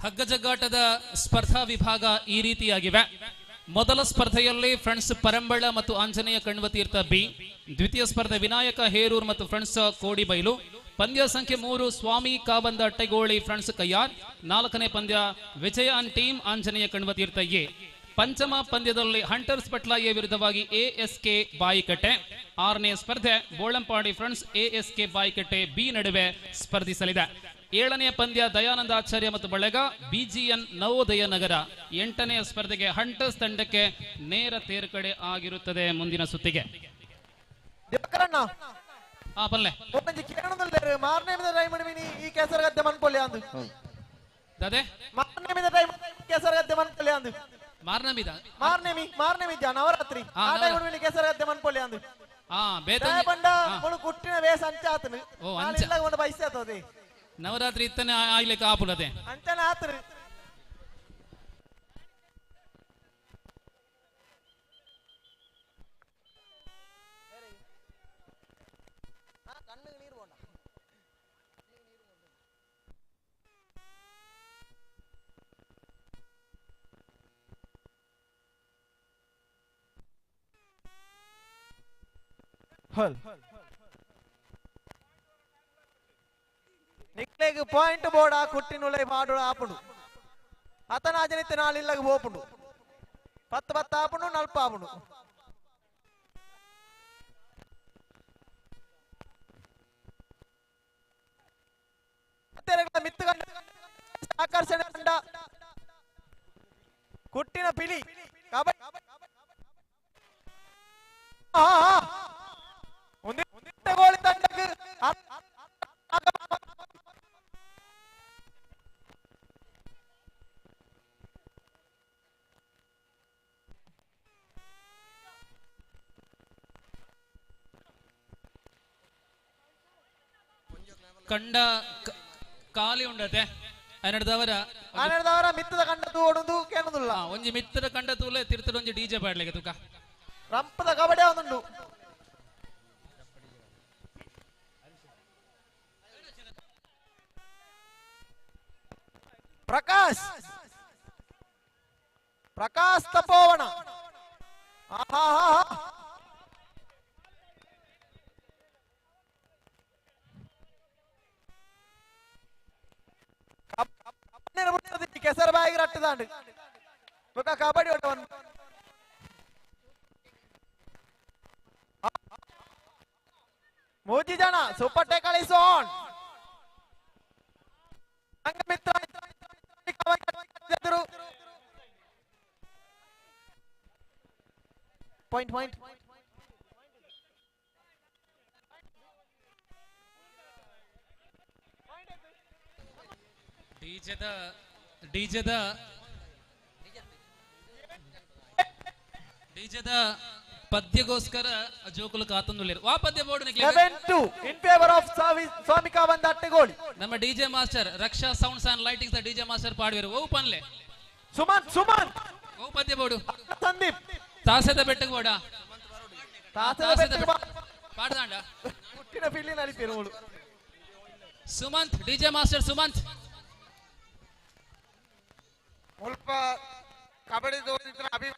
ಹಗ್ಗಜಗ್ಗಾಟದ ಸ್ಪರ್ಧಾ ವಿಭಾಗ ಈ ರೀತಿಯಾಗಿವೆ. ಮೊದಲ ಸ್ಪರ್ಧೆಯಲ್ಲಿ ಫ್ರೆಂಡ್ಸ್ ಪರಂಬಳ ಮತ್ತು ಆಂಜನೇಯ ಕಣ್ವತೀರ್ಥ ಬಿ, ದ್ವಿತೀಯ ಸ್ಪರ್ಧೆ ವಿನಾಯಕ ಹೇರೂರ್ ಮತ್ತು ಫ್ರೆಂಡ್ಸ್ ಕೋಡಿಬೈಲು, ಪಂದ್ಯ ಸಂಖ್ಯೆ 3 ಸ್ವಾಮಿ ಕಾಬಂದ ಅಟ್ಟೆಗೋಳಿ ಫ್ರೆಂಡ್ಸ್ ಕಯ್ಯಾರ್, 4ನೇ ಪಂದ್ಯ Vijaya and team Anjaneya Kanvatheertha A, ಪಂಚಮ ಪಂದ್ಯದಲ್ಲಿ ಹಂಟರ್ಸ್ ಪಟ್ಲ ಎ ವಿರುದ್ಧವಾಗಿ ಎಎಸ್ಕೆ ಬಾಯಿಕಟ್ಟೆ, 6ನೇ ಸ್ಪರ್ಧೆ Bolampady friends ASK Bayikatte B ನಡುವೆ ಸ್ಪರ್ಧಿಸಲಿದೆ. 7ನೇ ಪಂದ್ಯ ದಯಾನಂದ ಆಚಾರ್ಯ ಮತ್ತು ಬಳಗ ಬಿಜಿಎನ್ ನವೋದಯ ನಗರ, 8ನೇ ಸ್ಪರ್ಧೆಗೆ ಹಂಟರ್ಸ್ ತಂಡಕ್ಕೆ ನೇರ ತೇರ್ಗಡೆ ಆಗಿರುತ್ತದೆ. ಮುಂದಿನ ಸುತ್ತಿಗೆ ಪಲ್ಲೆ ಈ ಕೆಸರಗದ್ದೆ ಮನ್ಪೊಲ್ಲೆ ಅಂದು ದಾದೆ ಮಾರ್ನೇಮಿದ ಟೈಮ್ ಕೆಸರಗದ್ದೆ ಮನ್ಪೊಲ್ಲೆ ಅಂದು ಮಾರ್ನೇಮಿ ನವರಾತ್ರಿ ಆ ಟೈಮ್ ಮಿನಿ ಕೆಸರಗದ್ದೆ ಮನ್ಪೊಲ್ಲೆ ಅಂದು ಬಂಡ ಮುಳು ಕುಟ್ಟಿನ ವೇಸ ಅಂಚಾತನು ಇಲ್ಲ ಒಂದು ಬೈಸೆ ಆತದೆ ನವರಾತ್ರಿ ಇತ್ತನೆ ಆಗ್ಲಿಕ್ಕೆ ಆಪುಲತೆ ಅಂಚನೆ ಆತರು నిక్లేకి పాయింట్ బోర్డా కుట్టినులై మాడు ఆపుడు అతనాజనిత నాలిళ్ళకు పోపుడు 10 ఆపుడు 40 ఆపుడు మిత్తుగా ఆకర్షణ కుట్టిన పిలి కాబట్టి గోళి తండకు ಕಂಡ ಖಾಲಿ ಉಂಡತೆ ಅನ್ನಡದವರ ಮಿತ್ತದ ಕಂಡತು ಓಡುದು ಕೇಳುದಿಲ್ಲ ಒಂಜಿ ಮಿತ್ತದ ಕಂಡತೂಲೆ ತಿರ್ತದ ಒಂಜಿ ಡಿಜೆ ಪಾಡ್ಲಿಕ್ಕೆ ತುಕ ರಂಪದ ಕಬಡ್ಡಿ ಒಂದುಂಡು ಪ್ರಕಾಶ್ ತಪೋವನ ಕೆಸರು ಬಾಯಿಗೆ ರಟ್ಟದಾಂಡು ಕಬಡ್ಡಿ ಒಟ್ಟವನ್ ಮೂಜಿ ಜನ ಸುಪ್ಪಟ್ಟೆ ಕಳಿಸೋನ್ ಮಿತ್ರ ಪಾಯಿಂಟ್ ಡಿಜೆದ ಪದ್ಯಗೋಸ್ಕರ ಜೋಕುಲು ಕಾತಂದುಲ್ಲೇರು ವಾ ಪದ್ಯ board 7-2 in favour of Swami ಕಾಬಂದ ಅಟ್ಟೆಗೋಳಿ ನಮ್ಮ DJ master Raksha sounds and lightings ದ ಡಿಜೆ ಮಾಸ್ಟರ್ ಪಾಡುವರು ಓ ಪನ್ಲೆ ಸುಮನ್ ಓ ಪದ್ಯ ಬೋರ್ಡು ಸಂದೀಪ್ ತಾಸದ ಬೆಟ್ಟಕ್ಕೆ ಬೋಡ ಪಾಡ್ದಾಂಡ ಹುಟ್ಟಿನ ಪಿಲ್ಲಿ ನಲಿಪೇರು ಮೂಳು ಸುಮಂತ್ ಡಿಜೆ ಮಾಸ್ಟರ್ ಸುಮಂತ್ ಸ್ವಲ್ಪ ಕಬಡ್ಡಿ ತೋರಿಸಿದ್ರೆ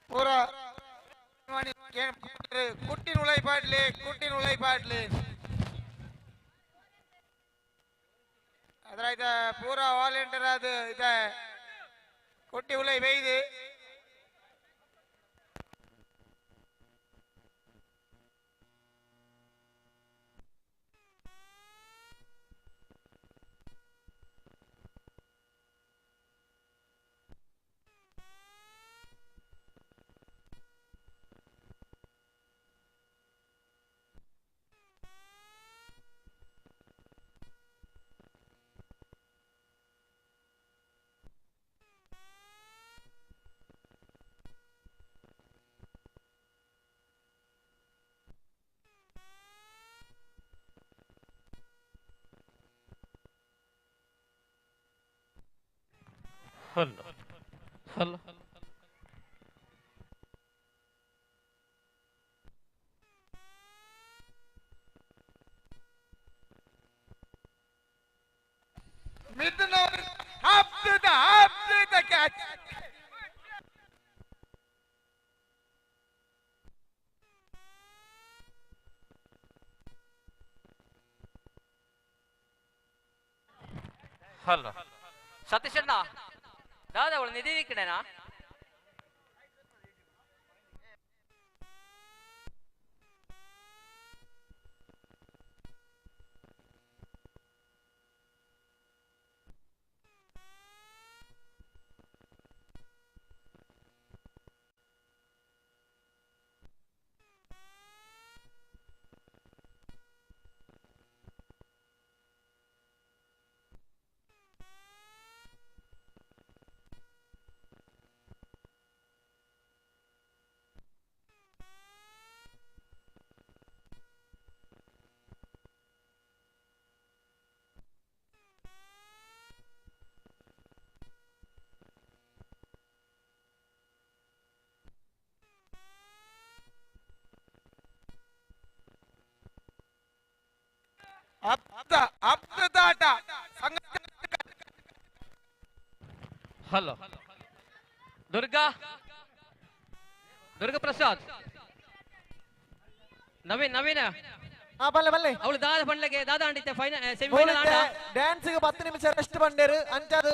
ಪೂರ ಕುಟ್ಟಿ ನುಳೈ ಪಾಡ್ಲಿ ಅದ್ರ ಪೂರ ವಾಲಂಟಿಯರ್ ಅದು ಕುಟ್ಟಿ ಉಳೈ ಬೈದು ಹಲೋ ಮಿಥುನ್ ಹಬ್ಬದ ಕ್ಯಾಚ್ ಹಲೋ ಸತೀಶ್ ಅಣ್ಣ ದಾದಾ ಅವಳು ನಿಧಿ ಕಡೆನಾ ಆಟ ಹಲೋ ದುರ್ಗಾ ಪ್ರಸಾದ್ ನವೀನ್ ಬಲ್ಲೆ ಅವಳು ದಾದ ಬಂಡ್ಲೆಗೆ ದಾದ ಅಂಡಿತ್ತೆ ಸೆಮಿಫೈನಲ್ ಆಟ ಡ್ಯಾನ್ಸ್ ಗೆ 10 ನಿಮಿಷ ರೆಸ್ಟ್ ಬಂಡೇರು ಅಂಚದು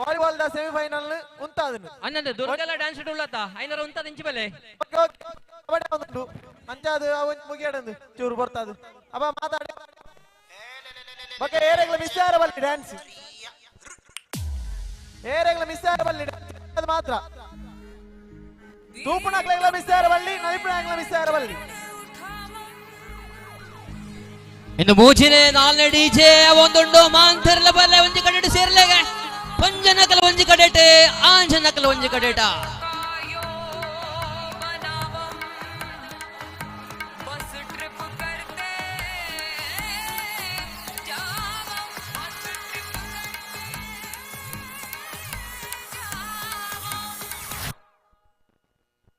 ವಾಲಿಬಾಲ್ ದ ಸೆಮಿಫೈನಲ್ ಉಂತಾದನು ಅನ್ನಂದು ದುರ್ಗೆಲ್ಲ ಡ್ಯಾನ್ಸ್ ಇಡುಲ್ಲತ್ತ ಐನರ ಉಂತಾದ ಇಂಚಿ ಬಲೆ ಕಬಡ್ಡಿ ಬಂದು ಅಂಚದು ಅವನ್ ಮುಗಿಯಡಂದು ಚೂರು ಬರ್ತದು ಅಪ್ಪ ಮಾತಾಡಿ ಬಗ್ಗೆ ಏರೆಗಳ ಮಿಸ್ ಆರಬಲ್ಲಿ ಡ್ಯಾನ್ಸ್ ಏರೆಗಳ ಮಿಸ್ ಆರಬಲ್ಲಿ ಅದು ಮಾತ್ರ ತೂಪುಣಗಳ ಮಿಸ್ ಆರಬಲ್ಲಿ ನೈಪುಣಗಳ ಮಿಸ್ ಆರಬಲ್ಲಿ ಇನ್ನು ಮೂಚಿನೆ ನಾಲ್ನೆ ಡಿಜೆ ಒಂದುಂಡು ಮಾಂತರ್ಲ ಬಲ್ಲೆ ಒಂಜಿ ಕಡೆಟ್ ಸೇರ್ಲೆಗೆ ಪಂಜನಕಲ ಒಂಜಿ ಕಡೆಟ್ ಆಂಜನಕಲ ಒಂಜಿ ಕಡೆಟ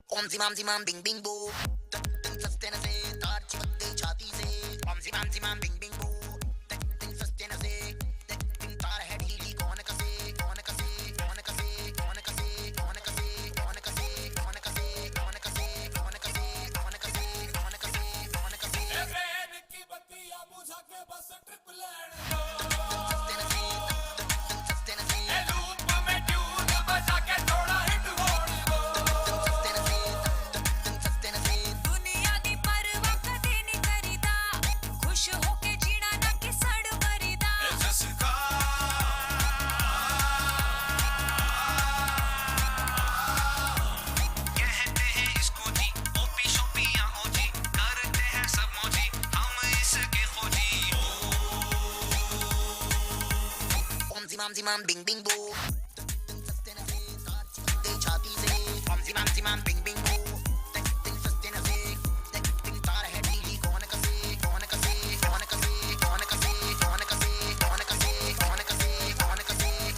ओम जिमाम जिमाम बिंग बिंग बू तिन सस्ते न से तार चिपक गई छाती से ओम जिमाम बिंग बिंग बू तिन सस्ते न से तिन तार है ढीली कौन कसे कौन कसे कौन कसे कौन कसे कौन कसे कौन कसे कौन कसे कौन कसे कौन कसे कौन कसे कौन कसे कौन कसे वेद की बत्तियां बुझा के बस ट्रिप लेने दो सस्ते न से ए लूप में ट्यून बजा के थोड़ा हिट होने दो जिमाम बिंग बिंग बू सस्ते न से तार चिपक गई छाती से ओम जिमाम बिंग बिंग बू तिन सस्ते न से तिन तार है ढीली कौन कसे कौन कसे कौन कसे कौन कसे कौन कसे कौन कसे कौन कसे कौन कसे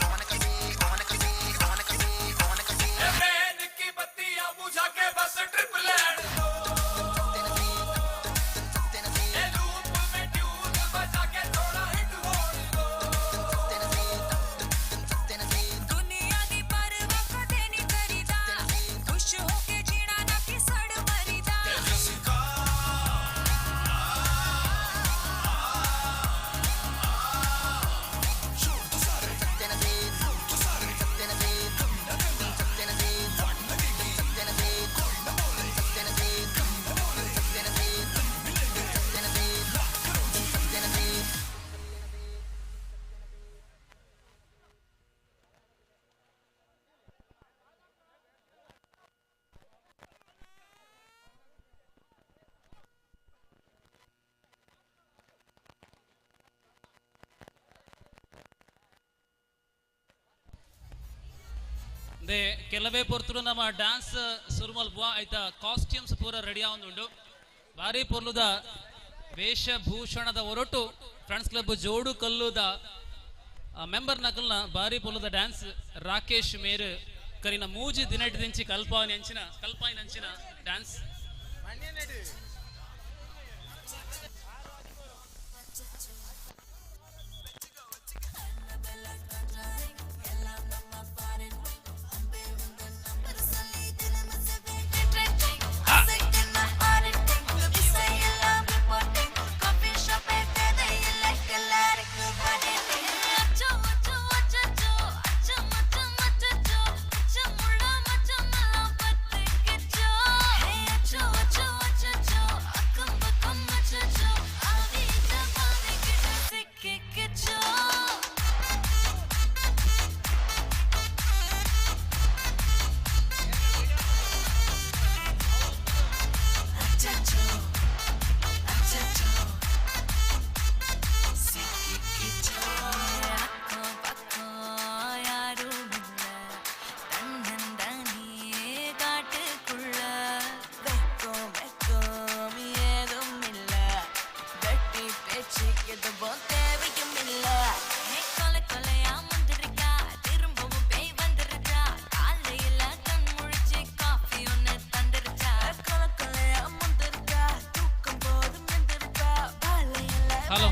ದೇ ಕೆಲವೇ ಪೊರ್ತುಡು ನಮ್ಮ ಡ್ಯಾನ್ಸ್ ಸುರುಮಲ್ಪುವ ಐತ ಕಾಸ್ಟ್ಯೂಮ್ಸ್ ಪೂರ ರೆಡಿ ಆವೊಂದುಂಡು ಬಾರಿ ಪೊರ್ಲುದ ವೇಷಭೂಷಣದ ಹೊರಟು ಫ್ರೆಂಡ್ಸ್ ಕ್ಲಬ್ ಜೋಡು ಕಲ್ಲುದ ಮೆಂಬರ್ ನಕಲ್ನ ಬಾರಿ ಪೊರ್ಲುದ ಡ್ಯಾನ್ಸ್ ರಾಕೇಶ್ ಮೇರ್ ಕರಿನ ಮೂಜಿ ದಿನಟಿ ದಿಂಚಿ ಕಲ್ಪಾಯಿ ನಂಚಿನ ಡ್ಯಾನ್ಸ್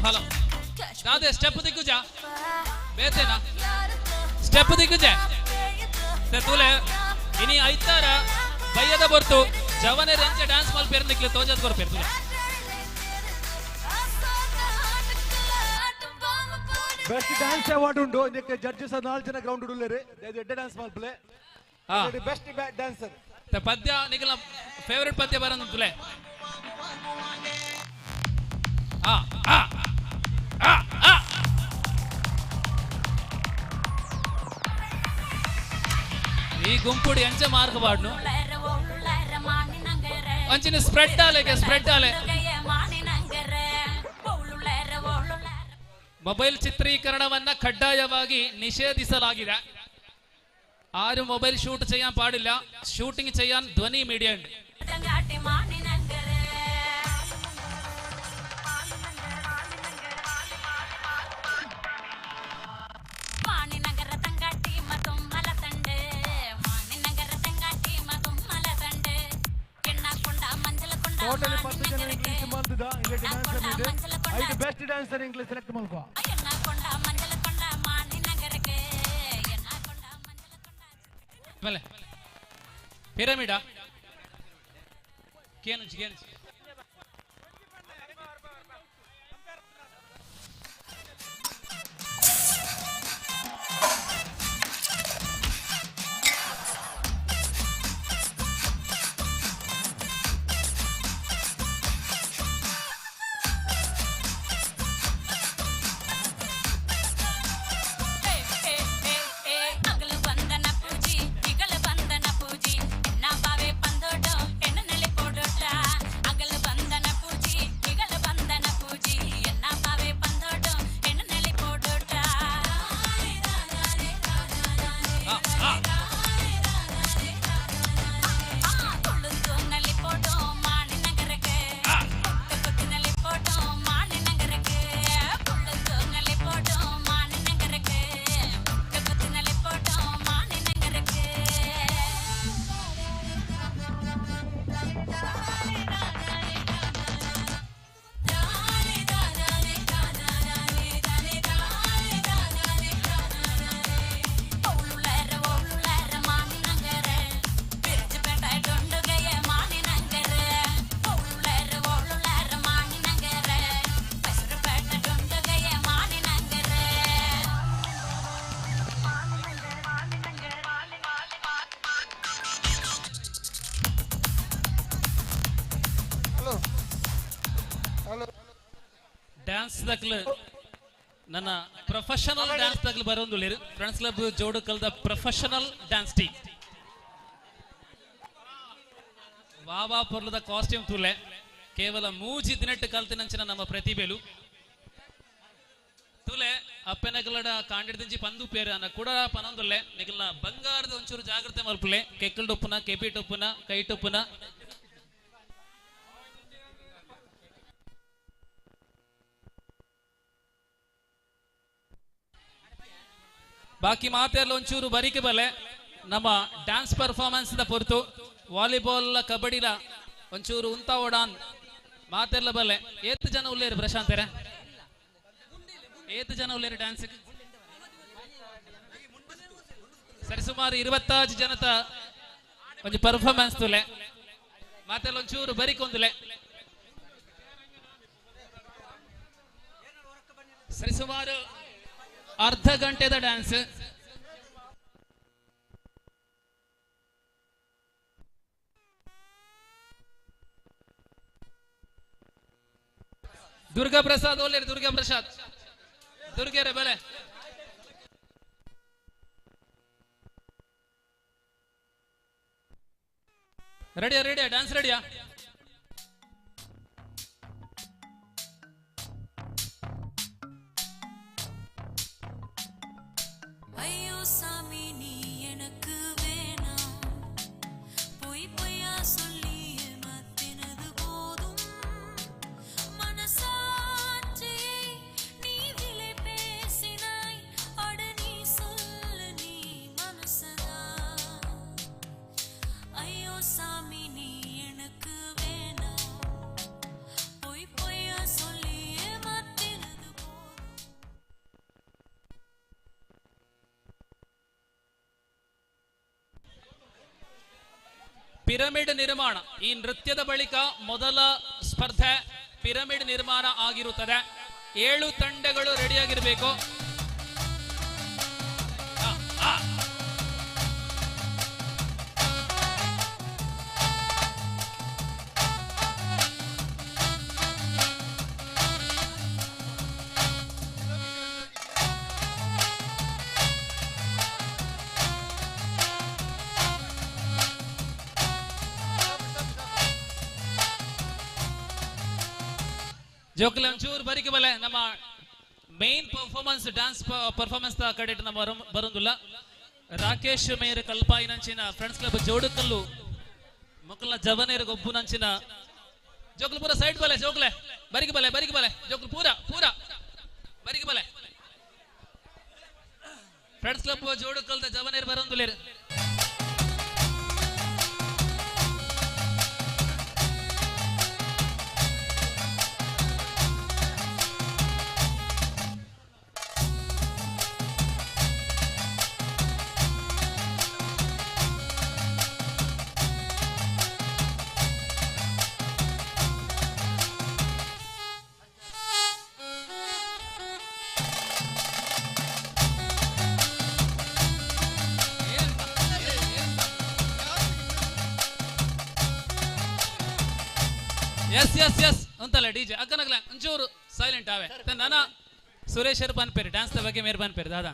ಹಲೋ ಅದೇ ಸ್ಟೆಪ್ ದಿಕ್ಕುಜ ಬೇತೇನ ಸ್ಟೆಪ್ ದಿಕ್ಕುಜೆ ತೂಲೆ ಇನಿ ಐತಾರ ಬಯ್ಯದ ಬರ್ತು ಜವನೆ ರೆಂಚ ಡ್ಯಾನ್ಸ್ ಮಲ್ಪೇರ್ ನಿಕ್ಲೆ ತೋಜದ್ ಕೊರ್ಪೇರ್ ತುಲೆ ಬೆಸ್ಟ್ ಡ್ಯಾನ್ಸ್ ಅವಾರ್ಡ್ ಉಂಟು ಇದಕ್ಕೆ ಜಡ್ಜಸ್ 4 ಜನ ಗ್ರೌಂಡ್ ಉಳ್ಳೇರೆ ಎಡ್ಡೆ ಡ್ಯಾನ್ಸ್ ಮಲ್ಪಲೆ ಬೆಸ್ಟ್ ಡ್ಯಾನ್ಸರ್ ಪದ್ಯ ನಿಗಲ ಫೇವರೇಟ್ ಪದ್ಯ ಬರಂದು ತುಲೆ ಈ ಗುಂಪುಡಿ ಎಂಚ ಮಾರ್ಗ ಬಾಡ್ನು ಅಂಚಿನ ಸ್ಪ್ರೆಡ್ ಆಲೆ ಮೊಬೈಲ್ ಚಿತ್ರೀಕರಣವನ್ನ ಕಡ್ಡಾಯವಾಗಿ ನಿಷೇಧಿಸಲಾಗಿದೆ ആരും മൊബൈൽ ഷൂട്ട് ചെയ്യാൻ പാടില്ല ഷൂട്ടിംഗ് ചെയ്യാൻ ധ്വനി മീഡിയ ഉണ്ട് ಟೋಟಲಿ 10 ಜನ ಇಂಗ್ಲಿಷ್ ಮಾಲ್ತದ ಇಲ್ಲಿ ಡ್ಯಾನ್ಸರ್ ಇದೆ 5 ಬೆಸ್ಟ್ ಡ್ಯಾನ್ಸರ್ ಇಂಗ್ಲಿಷ್ ಸೆಲೆಕ್ಟ್ ಮಾಡ್ಕೋ ಮಲೆ ಪಿರಮಿಡಾ ಕೇನುಂಚಿ ಡ್ಯಾನ್ಸ್ ದಕ್ಲು ನನ್ನ ಪ್ರೊಫೆಷನಲ್ ಡ್ಯಾನ್ಸ್ ದಕ್ಲು ಬರೋದು ಫ್ರೆಂಡ್ಸ್ ಕ್ಲಬ್ ಜೋಡು ಕಲ್ದ ಪ್ರೊಫೆಷನಲ್ ಡ್ಯಾನ್ಸ್ ಟೀಮ್ ವಾವಾ ಪೊರ್ಲದ ಕಾಸ್ಟ್ಯೂಮ್ ತುಲೆ ಕೇವಲ ಮೂಜಿ ದಿನಟ್ಟು ಕಲ್ತಿನಂಚಿನ ನಮ್ಮ ಪ್ರತಿಭೆಲು ತುಲೆ ಅಪ್ಪೆನಗಲಡ ಕಾಂಡಿಡ್ದಿಂಜಿ ಪಂದು ಪೇರು ಅನ್ನ ಕೂಡ ಪನೊಂದುಲ್ಲೆ ನಿಗಲ್ನ ಬಂಗಾರದ ಒಂಚೂರು ಜಾಗ್ರತೆ ಮಲ್ಪಲೆ ಕೆಕ್ಕಲ್ ಟೊಪ್ಪುನ ಕೆಪಿ ಟೊಪ್ಪುನ ಕೈ ಟೊಪ್ಪುನ ಬಾಕಿ ಮಾತೆಲ್ಲ ಒಂಚೂರು ಬರಿಕೆ ಬಲೆ ನಮ್ಮ ಡ್ಯಾನ್ಸ್ ಪರ್ಫಾರ್ಮೆನ್ಸ್ ಪೊರ್ತು ವಾಲಿಬಾಲ್ ಕಬಡ್ಡಿಲ ಒಂಚೂರು ಉಂತ ಓಡಾನ್ ಮಾತೆಲ್ಲ ಬಲೆ ಏತ್ ಜನ ಉಳ್ಳೇರು ಪ್ರಶಾಂತರ ಏತ್ ಜನ ಉಳ್ಳೇರು ಡ್ಯಾನ್ಸ್ ಸರಿ ಸುಮಾರು 25 ಜನತ ಒಂದು ಪರ್ಫಾರ್ಮೆನ್ಸ್ ತುಲೆ ಮಾತೆಲ್ಲ ಒಂಚೂರು ಬರಿಕೊಂದುಲೆ ಸರಿ ಸುಮಾರು ಅರ್ಧ ಗಂಟೆದ ಡ್ಯಾನ್ಸ್ ದುರ್ಗಾ ಪ್ರಸಾದ್ ಒಳ್ಳೆ ದುರ್ಗಾ ಪ್ರಸಾದ್ ದುರ್ಗೆರೆ ಬೆಲೆ ರೆಡಿಯಾ ರೆಡಿಯಾ ಡ್ಯಾನ್ಸ್ ರೆಡಿಯಾ ஐயோ சாமி நீ எனக்கு வேணாம் பொய் பொய்யா சொல்லி ஏமாத்தினது போதும் மனசாட்சி நீ விலை பேசினாய் அட நீ சொல்லு நீ மனசதா ஐயோ சாமி நீ எனக்கு வேணாம் பொய் பொய்யா சொல்லி ஏமாத்தினது ಪಿರಮಿಡ್ ನಿರ್ಮಾಣ ಈ ನೃತ್ಯದ ಬಳಿಕ ಮೊದಲ ಸ್ಪರ್ಧೆ ಪಿರಮಿಡ್ ನಿರ್ಮಾಣ ಆಗಿರುತ್ತದೆ 7 ತಂಡಗಳು ರೆಡಿಯಾಗಿರಬೇಕು ಜೋಕಲೆ ಒಂಚೂರು ಬರಿಕೆ ಬಲೆ ನಮ್ಮ ಮೇನ್ ಪರ್ಫಾರ್ಮೆನ್ಸ್ ಡ್ಯಾನ್ಸ್ ಪರ್ಫಾರ್ಮೆನ್ಸ್ ಕಡೆ ನಮ್ಮ ಬರೋದಿಲ್ಲ ರಾಕೇಶ್ ಮೇಯರ್ ಕಲ್ಪಾಯಿ ನಂಚಿನ ಫ್ರೆಂಡ್ಸ್ ಕ್ಲಬ್ ಜೋಡುಕಲ್ಲು ಮಕ್ಕಳ ಜವನೇರು ಗೊಬ್ಬು ನಂಚಿನ ಜೋಕಲು ಪೂರ ಸೈಡ್ ಬಲೆ ಜೋಕಲೆ ಬರಿಕೆ ಬಲೆ ಜೋಕಲು ಪೂರ ಬರಿಕೆ ಬಲೆ ಫ್ರೆಂಡ್ಸ್ ಕ್ಲಬ್ ಜೋಡುಕಲ್ದ ಜವನೇರು ಬರೋದಿಲ್ಲ ಎಸ್ ಅಂತಲ್ಲ ಡಿಜೆ ಅಕ್ಕನಗ್ಲ ಒಂಚೂರು ಸೈಲೆಂಟ್ ಆವೆ ನನ್ನ ಸುರೇಶ್ ಪನ್ಪೇರಿ ಡ್ಯಾನ್ಸ್ ಬಗ್ಗೆ ಮೇರ್ ಪನ್ಪೇರಿ ದಾದಾ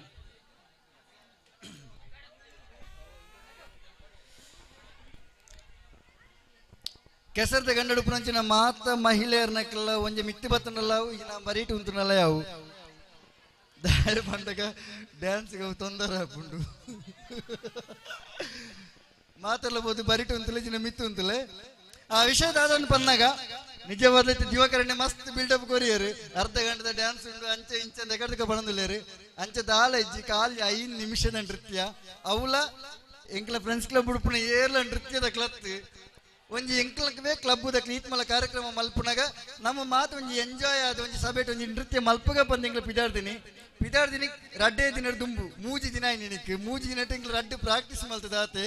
ಕೆಸರ್ದ ಗಂಡಡು ಪುರಂಚಿನ ಮಾತ ಮಹಿಳೆಯರ್ನಕ್ಕೆಲ್ಲ ಒಂಜಿ ಮಿತ್ತಿ ಬತ್ತನಲ್ಲ ಈಗ ಬರೀಟ್ ಉಂತನಲ್ಲ ಯಾವು ದಾಳಿ ಪಂಡಗ ಡ್ಯಾನ್ಸ್ಗೆ ತೊಂದರೆ ಹಾಕೊಂಡು ಮಾತೆಲ್ಲ ಬೋದು ಬರೀಟ್ ಉಂತಲೆ ಜಿನ ಮಿತ್ತು ಉಂತಲೆ ಆ ವಿಷಯದ ಅದನ್ನು ಪನ್ನಾಗ ನಿಜವಾದ ದಿವಕರಣೆ ಮಸ್ತ್ ಬಿಲ್ಡಪ್ ಕೊರಿಯರು ಅರ್ಧ ಗಂಟೆದ ಡ್ಯಾನ್ಸ್ ಉಂಡು ಅಂಚೆ ಇಂಚೆ ಎಗಡ್ಕ ಬಂದಿಲ್ಲೇರು ಅಂಚೆ ದಾಳ ಇಜ್ಜಿ ಕಾಲಿ 5 ನಿಮಿಷದ ನೃತ್ಯ ಅವಳ ಎಂಕ್ಲ ಫ್ರೆಂಡ್ಸ್ ಕ್ಲಬ್ ಉಡುಪುನ ಏರ್ಲ ನೃತ್ಯದ ಕ್ಲತ್ ಒಂಜಿ ಎಂಕ್ಲಕ್ಕೆ ಕ್ಲಬ್ದ ಕ್ಲೀತ್ಮಲ ಕಾರ್ಯಕ್ರಮ ಮಲ್ಪುನಾಗ ನಮ್ಮ ಮಾತು ಒಂಜಿ ಎಂಜಾಯ್ ಆದ ಒಂಜಿ ಸಭೆ ಒಂಜಿ ನೃತ್ಯ ಮಲ್ಪಗ ಬಂದು ಎಂಕ್ಲ ಪಿದಾಡ್ದಿನಿ ರಡ್ಡೇ ದಿನ ದುಂಬು ಮೂಜಿ ದಿನ ನಿನಕ್ಕೆ ಮೂಜಿ ದಿನ ಎಂಕ್ಲ ರಡ್ಡು ಪ್ರಾಕ್ಟೀಸ್ ಮಲ್ತದಾತೆ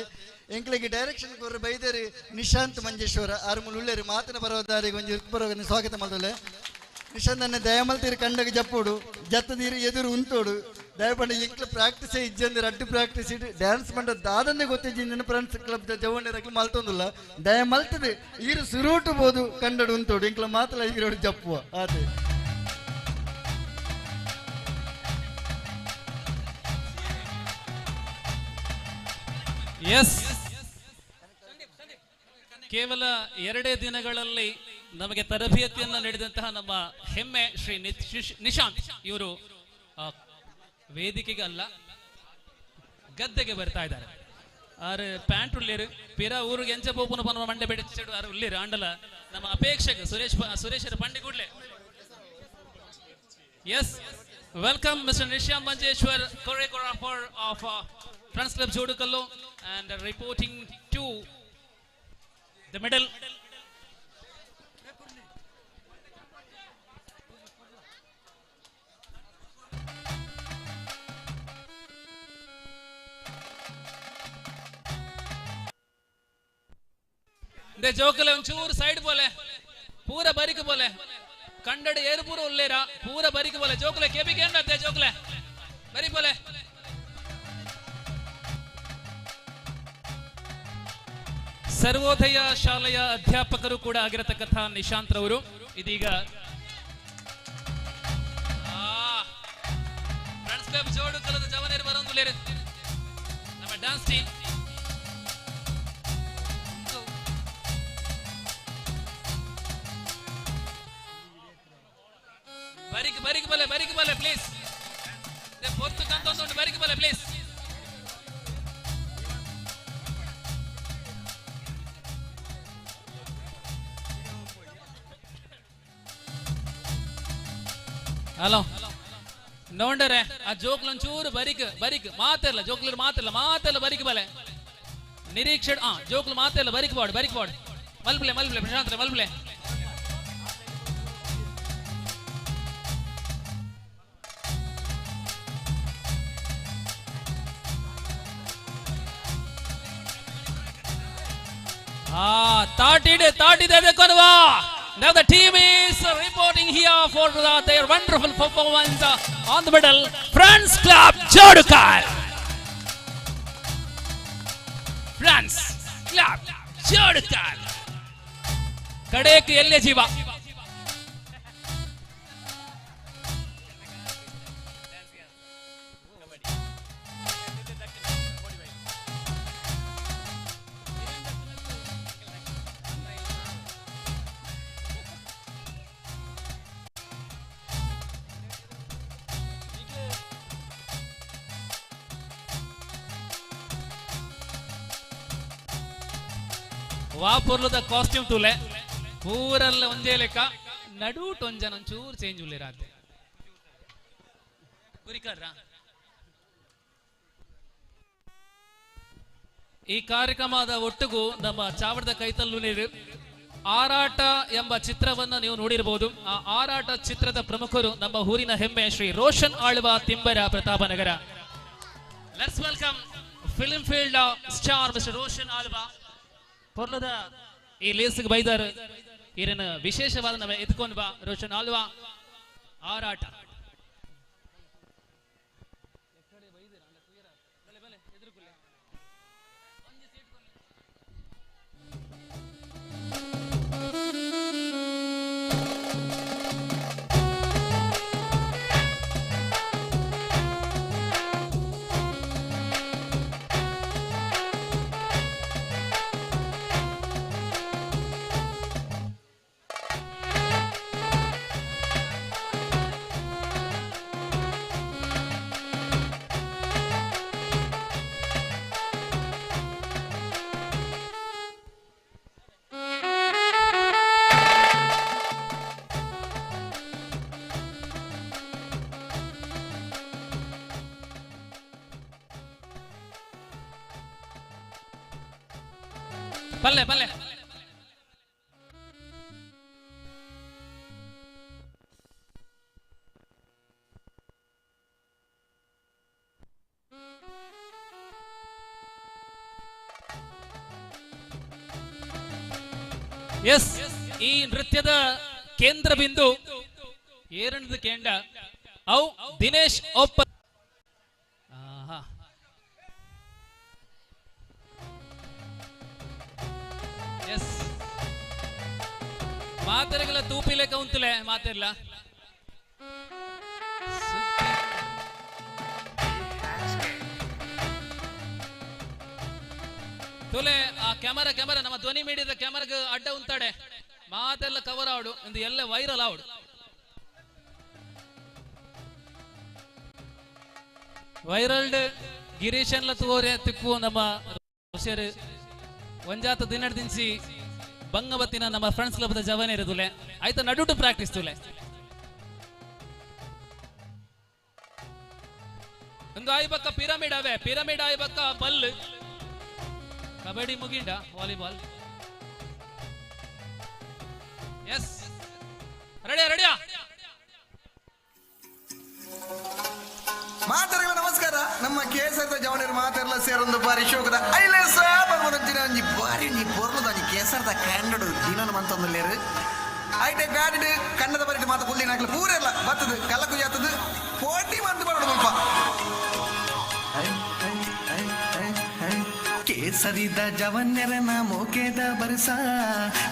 ಎಂಕ್ಲಿಗೆ ಡೈರೆಕ್ಷನ್ ಕೊರ್ರೆ ಬೈದರಿ ನಿಶಾಂತ್ ಮಂಜೇಶ್ವರ ಆರ್ಮುಲ್ ಉಳ್ಳೇರಿ ಮಾತನ ಬರೋದಾರಿಗೆ ಒಂಜಿ ಬರೋಗ ಸ್ವಾಗತ ಮಾಡ್ದಲೆ ನಿಶಾಂತ್ ಅನ್ನ ದಯಮಲ್ತೀರಿ ಕಂಡಾಗ ಜಪ್ಪೋಡು ಜತ್ತದೀರಿ ಎದುರು ಉಂತೋಡು ದಯಪಂಡ ಎಂಕ್ಲ ಪ್ರಾಕ್ಟೀಸ್ ಇಜ್ಜಂದು ರಡ್ಡು ಪ್ರಾಕ್ಟೀಸ್ ಇಟ್ಟು ಡ್ಯಾನ್ಸ್ ಮಂಡ ದಾದನ್ನೇ ಗೊತ್ತಿಜ್ಜಿನ ಫ್ರೆಂಡ್ಸ್ ಕ್ಲಬ್ ಜವಣ್ಣರಕ್ಲು ಮಲ್ತೊಂದಿಲ್ಲ ದಯ ಮಲ್ತದೆ ಈರು ಸುರುಟು ಬೋದು ಕಂಡಡು ಉಂತೋಡು ಎಂಕ್ಲ ಮಾತಲ್ಲ ಈರೋಡು ಜಪ್ಪುವ ಅದೇ ಎಸ್ ಕೇವಲ 2 ದಿನಗಳಲ್ಲಿ ನಮಗೆ ತರಬೇತಿಯನ್ನು ನೀಡಿದಂತಹ ನಮ್ಮ ಹೆಮ್ಮೆ ಶ್ರೀ ನಿಶಾಂತ್ ಇವರು ವೇದಿಕೆಗೆ ಅಲ್ಲ ಗದ್ದೆಗೆ ಬರ್ತಾ ಇದ್ದಾರೆ. ಆರು ಪ್ಯಾಂಟ್ ಉಳ್ಳೇರು ಪಿರ ಊರಿಗೆ ಎಂಚ ಪೋಪುನ ಪನ ಮಂಡೆ ಬೆಡಿಸಿಡು ಆರು ಉಳ್ಳೇರು ಆಂಡಲ ನಮ್ಮ ಅಪೇಕ್ಷಕ ಸುರೇಶರ ಪಂಡಿ ಕೂಡ್ಲೆ. Yes, welcome Mr. Nishant Manjeshwar, choreographer of Friends Club Jodukallu, and reporting to the middle. The jokale onchur side bole, pura barik bole. Kannada ಏರು ಪೂರ ಉಳ್ಳೇರ ಪೂರ ಬರಿಕೆ ಬೋಲೆ ಜೋಕಲೆ ಕೆಬಿಗೆ ಏನ್ತೆ ಜೋಕಲೆ ಬರಿ ಬೋಲೆ. ಸರ್ವೋದಯ ಶಾಲೆಯ ಅಧ್ಯಾಪಕರು ಕೂಡ ಆಗಿರತಕ್ಕಂಥ ನಿಶಾಂತ್ ರವರು ಇದೀಗ ಫ್ರೆಂಡ್ಸ್ ಕ್ಲಬ್ ಜೋಡುಕಲದ ಜವನೇರು ಬರೋಂದುಲೇರು ನಮ್ಮ ಡ್ಯಾನ್ಸ್ ಟೀಮ್. ಬರಿಕ್ ಬಲೆ ಪ್ಲೀಸ್ ಪೊತ್ತು ಕಂತೊಂದು ಬರಿಕ್ ಬಲೆ ಪ್ಲೀಸ್. ಹಲೋ ನೋಡ್ರೆ ಆ ಜೋಕ್ಲ ಒಂಚೂರು ಬರಿಕ್ ಮಾತೆಲ್ಲ ಜೋಕ್ಲ ಮಾತೆಲ್ಲ ಬರಿಕ್ ಬಲೆ ನಿರೀಕ್ಷೆ ಜೋಕ್ಲು ಮಾತೆಲ್ಲ ಬರಿಕ್ ಬಾಡ್ ಮಲ್ಪ್ಲೆ Prashant ಮಲ್ಪ್ಲೆ. ತಾಟಿದೆ ದೇಖೋನ್ವಾ. Now the team is reporting here for their wonderful performance on the middle. Friends Club Jodukal. Friends Club Jodukal. ಕಡೆಕ್ ಎಲ್ಲೇ ಜೀವ. ವಾಪುರ್ಲದ ಕಾಸ್ಟ್ಯೂಮ್ ತೂಲೆ ಪೂರಲ್ಲ ಒಂದೇ ಲೆಕ್ಕ ನಡೂಟ್ ಒಂಜನ ಒಂಚೂರು ಚೇಂಜ್ ಉಳ್ಳೇರಾತೆ ಕುರಿಕರ್ರ. ಈ ಕಾರ್ಯಕ್ರಮದ ಒಟ್ಟಿಗೂ ನಮ್ಮ ಚಾವಡದ ಕೈತಲ್ಲು ನೀರು ಆರಾಟ ಎಂಬ ಚಿತ್ರವನ್ನ ನೀವು ನೋಡಿರಬಹುದು. ಆ ಆರಾಟ ಚಿತ್ರದ ಪ್ರಮುಖರು ನಮ್ಮ ಊರಿನ ಹೆಮ್ಮೆ ಶ್ರೀ ರೋಷನ್ ಆಳ್ವ ತಿಂಬರ Pratapnagar. Let's welcome film field star mister Roshan Alva. ಪೊರ್ಲದ ಈ ಲೇಸ್ಗೆ ಬೈದಾರ ಇದನ್ನ ವಿಶೇಷವಾದ ನಾವು ಎತ್ಕೊಂಡು ಬಾ ರೋಷನ್ ಆಳ್ವ ಆರಾಟ. ಬಲ್ಲೆ ಎಸ್ ಈ ನೃತ್ಯದ ಕೇಂದ್ರ ಬಿಂದು ಏರಣದ ಕೇಂದ್ರ ಅವು ದಿನೇಶ್ ಒಪ್ಪ. ಎಸ್ ಮಾತೆರಗಲ ತೂಪಿಲೆ ಕೌಂತಲೆ ಮಾತೆರ್ಲ ತುಲೆ ಆ ಕ್ಯಾಮರಾ ನಮ್ಮ ಧ್ವನಿ ಮೀಡಿಯಾದ ಕ್ಯಾಮರಾಗ ಅಡ್ಡ ಉಂತಾಡೆ ಮಾತೆಲ್ಲ ಕವರ್ ಆವಡು ಒಂದು ಎಲ್ಲ ವೈರಲ್ ಆವಡು. ವೈರಲ್ಡ್ ಗಿರೀಶನ್ಲ ತೋರೆ ತಿಪ್ಪು ನಮ್ಮ ಹುಷಾರು ಒಂಜಾತ ದಿನ ದಿನಸಿ ಬಂಗಬತ್ತಿನ ನಮ್ಮ ಫ್ರೆಂಡ್ಸ್ ಕ್ಲಬ್ ಜವಾನೆ ಇರೋದುಲೆ ಆಯ್ತಾ ನಡುಟು ಪ್ರಾಕ್ಟೀಸ್ ತುಲೆ ಒಂದು ಆಯ್ಬಕ್ಕ ಪಿರಮಿಡ್ ಅವೇ ಪಿರಮಿಡ್ ಆಯ್ಬಕ್ಕ ಬಲ್ ಕಬಡ್ಡಿ ಮುಗಿಂಡ ವಾಲಿಬಾಲ್ ಎಸ್ ರೆಡಿಯಾ ರೆಡಿಯಾ ಮಾತರಿಗಳ ನಮಸ್ಕಾರ ನಮ್ಮ ಕೇಸರದ ಜವನರು ಮಾತೆಲ್ಲ ಸೇರೊಂದು ಬಾರಿ ಶೋಕದ ಐಲೇಸ ಭಗವಂತಿನ ಒಂಜಿ ಬಾರಿ ನೀ ಪೊರ್ಲದ ಒಂಜಿ ಕೇಸರದ ಕ್ಯಾಂಡಡು ದಿನನ ಮಂತೊಂದುಲ್ಲೇರು ಐಟೆ ಬ್ಯಾಡಿಡ್ ಕನ್ನಡ ಬರಿಟ್ ಮಾತ ಕುಲ್ಲಿನ ಹಾಕಲು ಪೂರೆಲ್ಲ ಬತ್ತದು ಕಲಕು ಜಾತದು ಪೋಟಿ ಮಂದು ಬರೋಡು ಮುಲ್ಪ ಕೇಸರಿದ ಜವನ್ಯರನ ಮೋಕೆದ ಬರಸ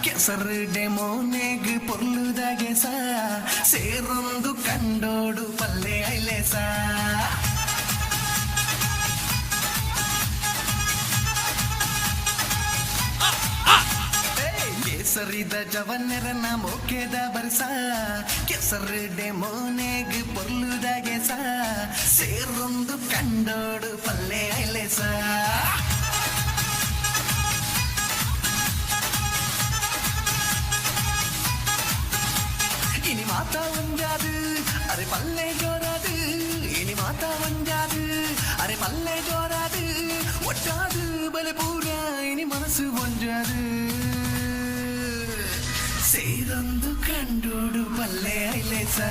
ಕೆಸರು ಡೆಮೋನೆಗ್ ಪೊರ್ಲುದಾಗೆಸ ಸೇರೊಂದು ಕಂಡೋಡು ಪಲ್ಲೆ ಐಲೇಸ ಕೇಸರಿದ ಜವನ್ಯರನ ಮೋಕೆದ ಬರಸ ಕೆಸರು ಡೆಮೋನೆಗ್ ಪೊರ್ಲುದಾಗೆಸ ಸೇರೊಂದು ಕಂಡೋಡು ಪಲ್ಲೆ ಐಲೇಸ இனி மாத்தா வந்தாது அரே பல்லே ஜோராது இனி மாத்தா வந்தாது அரே பல்லே ஜோராது ஒட்டாது பல பூரா இனி மனசு ஒன்றாது சேரந்து கண்டோடு பல்லே ஐலேசா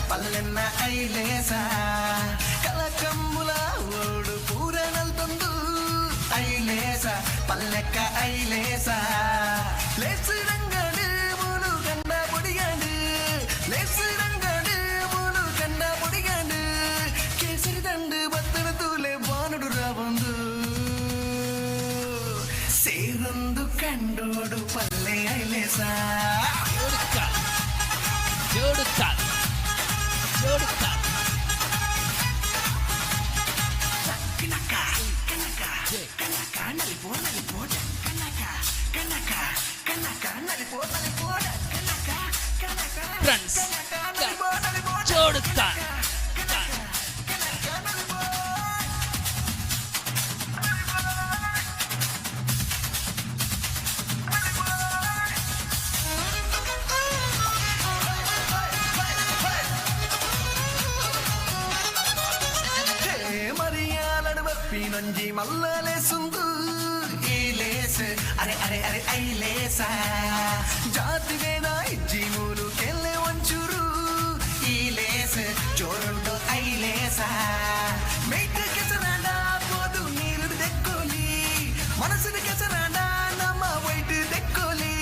పల్లెన్న ఐలేస కలకంబుల ఓడు పూరనల్తందు ఐలేస పల్లెక్క ఐలేస లేసు రంగడు మూలు కండ పొడిగాడు లేసు రంగడు మూలు కండ పొడిగాడు కేసరి దండు బత్తన తూలే బానుడు రాబందు సేరొందు కండోడు పల్లె ఐలేస జోడుకాల్ జోడుకాల్ కనక కనక కనక నలిపో నలిపోడ కనక కనక కనక నలిపో నలిపోడ కనక కనక ఫ్రెండ్స్ జోడుకాల్ ನೊಂಜಿ ಮಲ್ಲಲೆ ಸುಂದು ಈ ಲೇಸ ಅರೆ ಅರೆ ಅರೆ ಐ ಲೇಸ ಜಾತಿ ವೇದ ಇಜ್ಜಿ ಮೂಲು ಕೆಲ್ಲೆ ಒಂಚೂರು ಈ ಲೇಸ ಜೋರುಂಟು ಐ ಲೇಸ ಮೇಯ್ತ ಕೆಸರಾಂಡ ಪೋದು ನೀರು ದೆಕ್ಕೋಲಿ ಮನಸ್ಸಿನ ಕೆಸರಾಂಡ ನಮ್ಮ ವೈಟ್ ದೆಕ್ಕೋಲಿ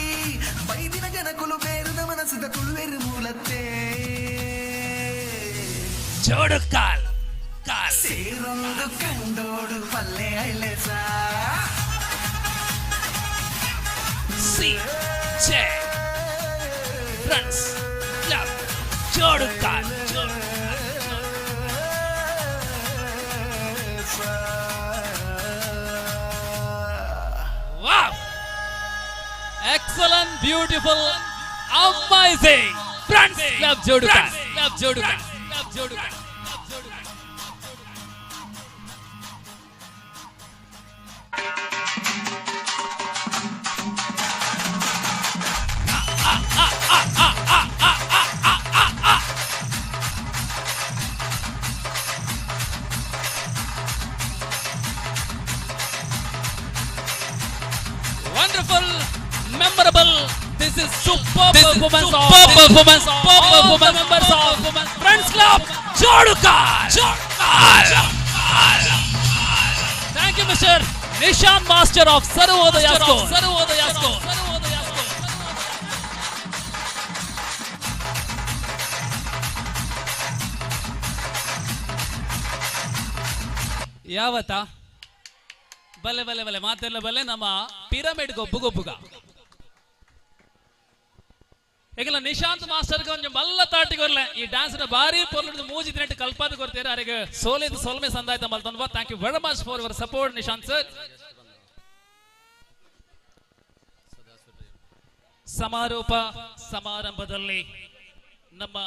ಬೈದಿನ ಜನಕುಲು ಬೇರದ ಮನಸ್ಸಿದ ಕುಳುವೆರು ಮೂಲತ್ತೆ ಜೋಡುಕಾಲ್ ಸೇರೊಂದು ಕಂಡೋಡು ಪಲ್ಲೆ ಐಲೇಸ C J friends club Jodukal wow excellent beautiful amazing friends club Jodukal club Jodukal club Jodukal Wonderful, memorable. This is superb performance of members of Friends Club Jodukal. Thank you, Mr. Nishant master of Sarvodaya score. ಯಾವತ್ತ ಬಲ್ಲೆ ಬಲ್ಲೆ ಬಲ್ಲೆ ಮಾತೆಲ್ಲ ಬಲ್ಲೆ ನಮ್ಮ pyramid ಗೊಬ್ಬುಗ ಈಗಲ್ಲ ನಿಶಾಂತ್ ಮಾಸ್ಟರ್ಗೆ ಒಂದು ಮಲ್ಲ ತಾಟಿ ಕೊರ್ಲೆ ಈ ಡ್ಯಾನ್ಸ್ ನ ಬಾರಿ ಪೊರ್ಲು ಮೂಜಿ ದಿನ ಕಲ್ಪಾದ ಕೊಡ್ತಾರೆ ಅವರಿಗೆ ಸೋಲಿದ್ದು ಸೋಲ್ಮೆ ಸಂದಾಯ್ತ ಮಲ್ತನ್ವಾ. Thank you very much for your support Nishanth sir. ಸಮಾರೋಪ ಸಮಾರಂಭದಲ್ಲಿ ನಮ್ಮ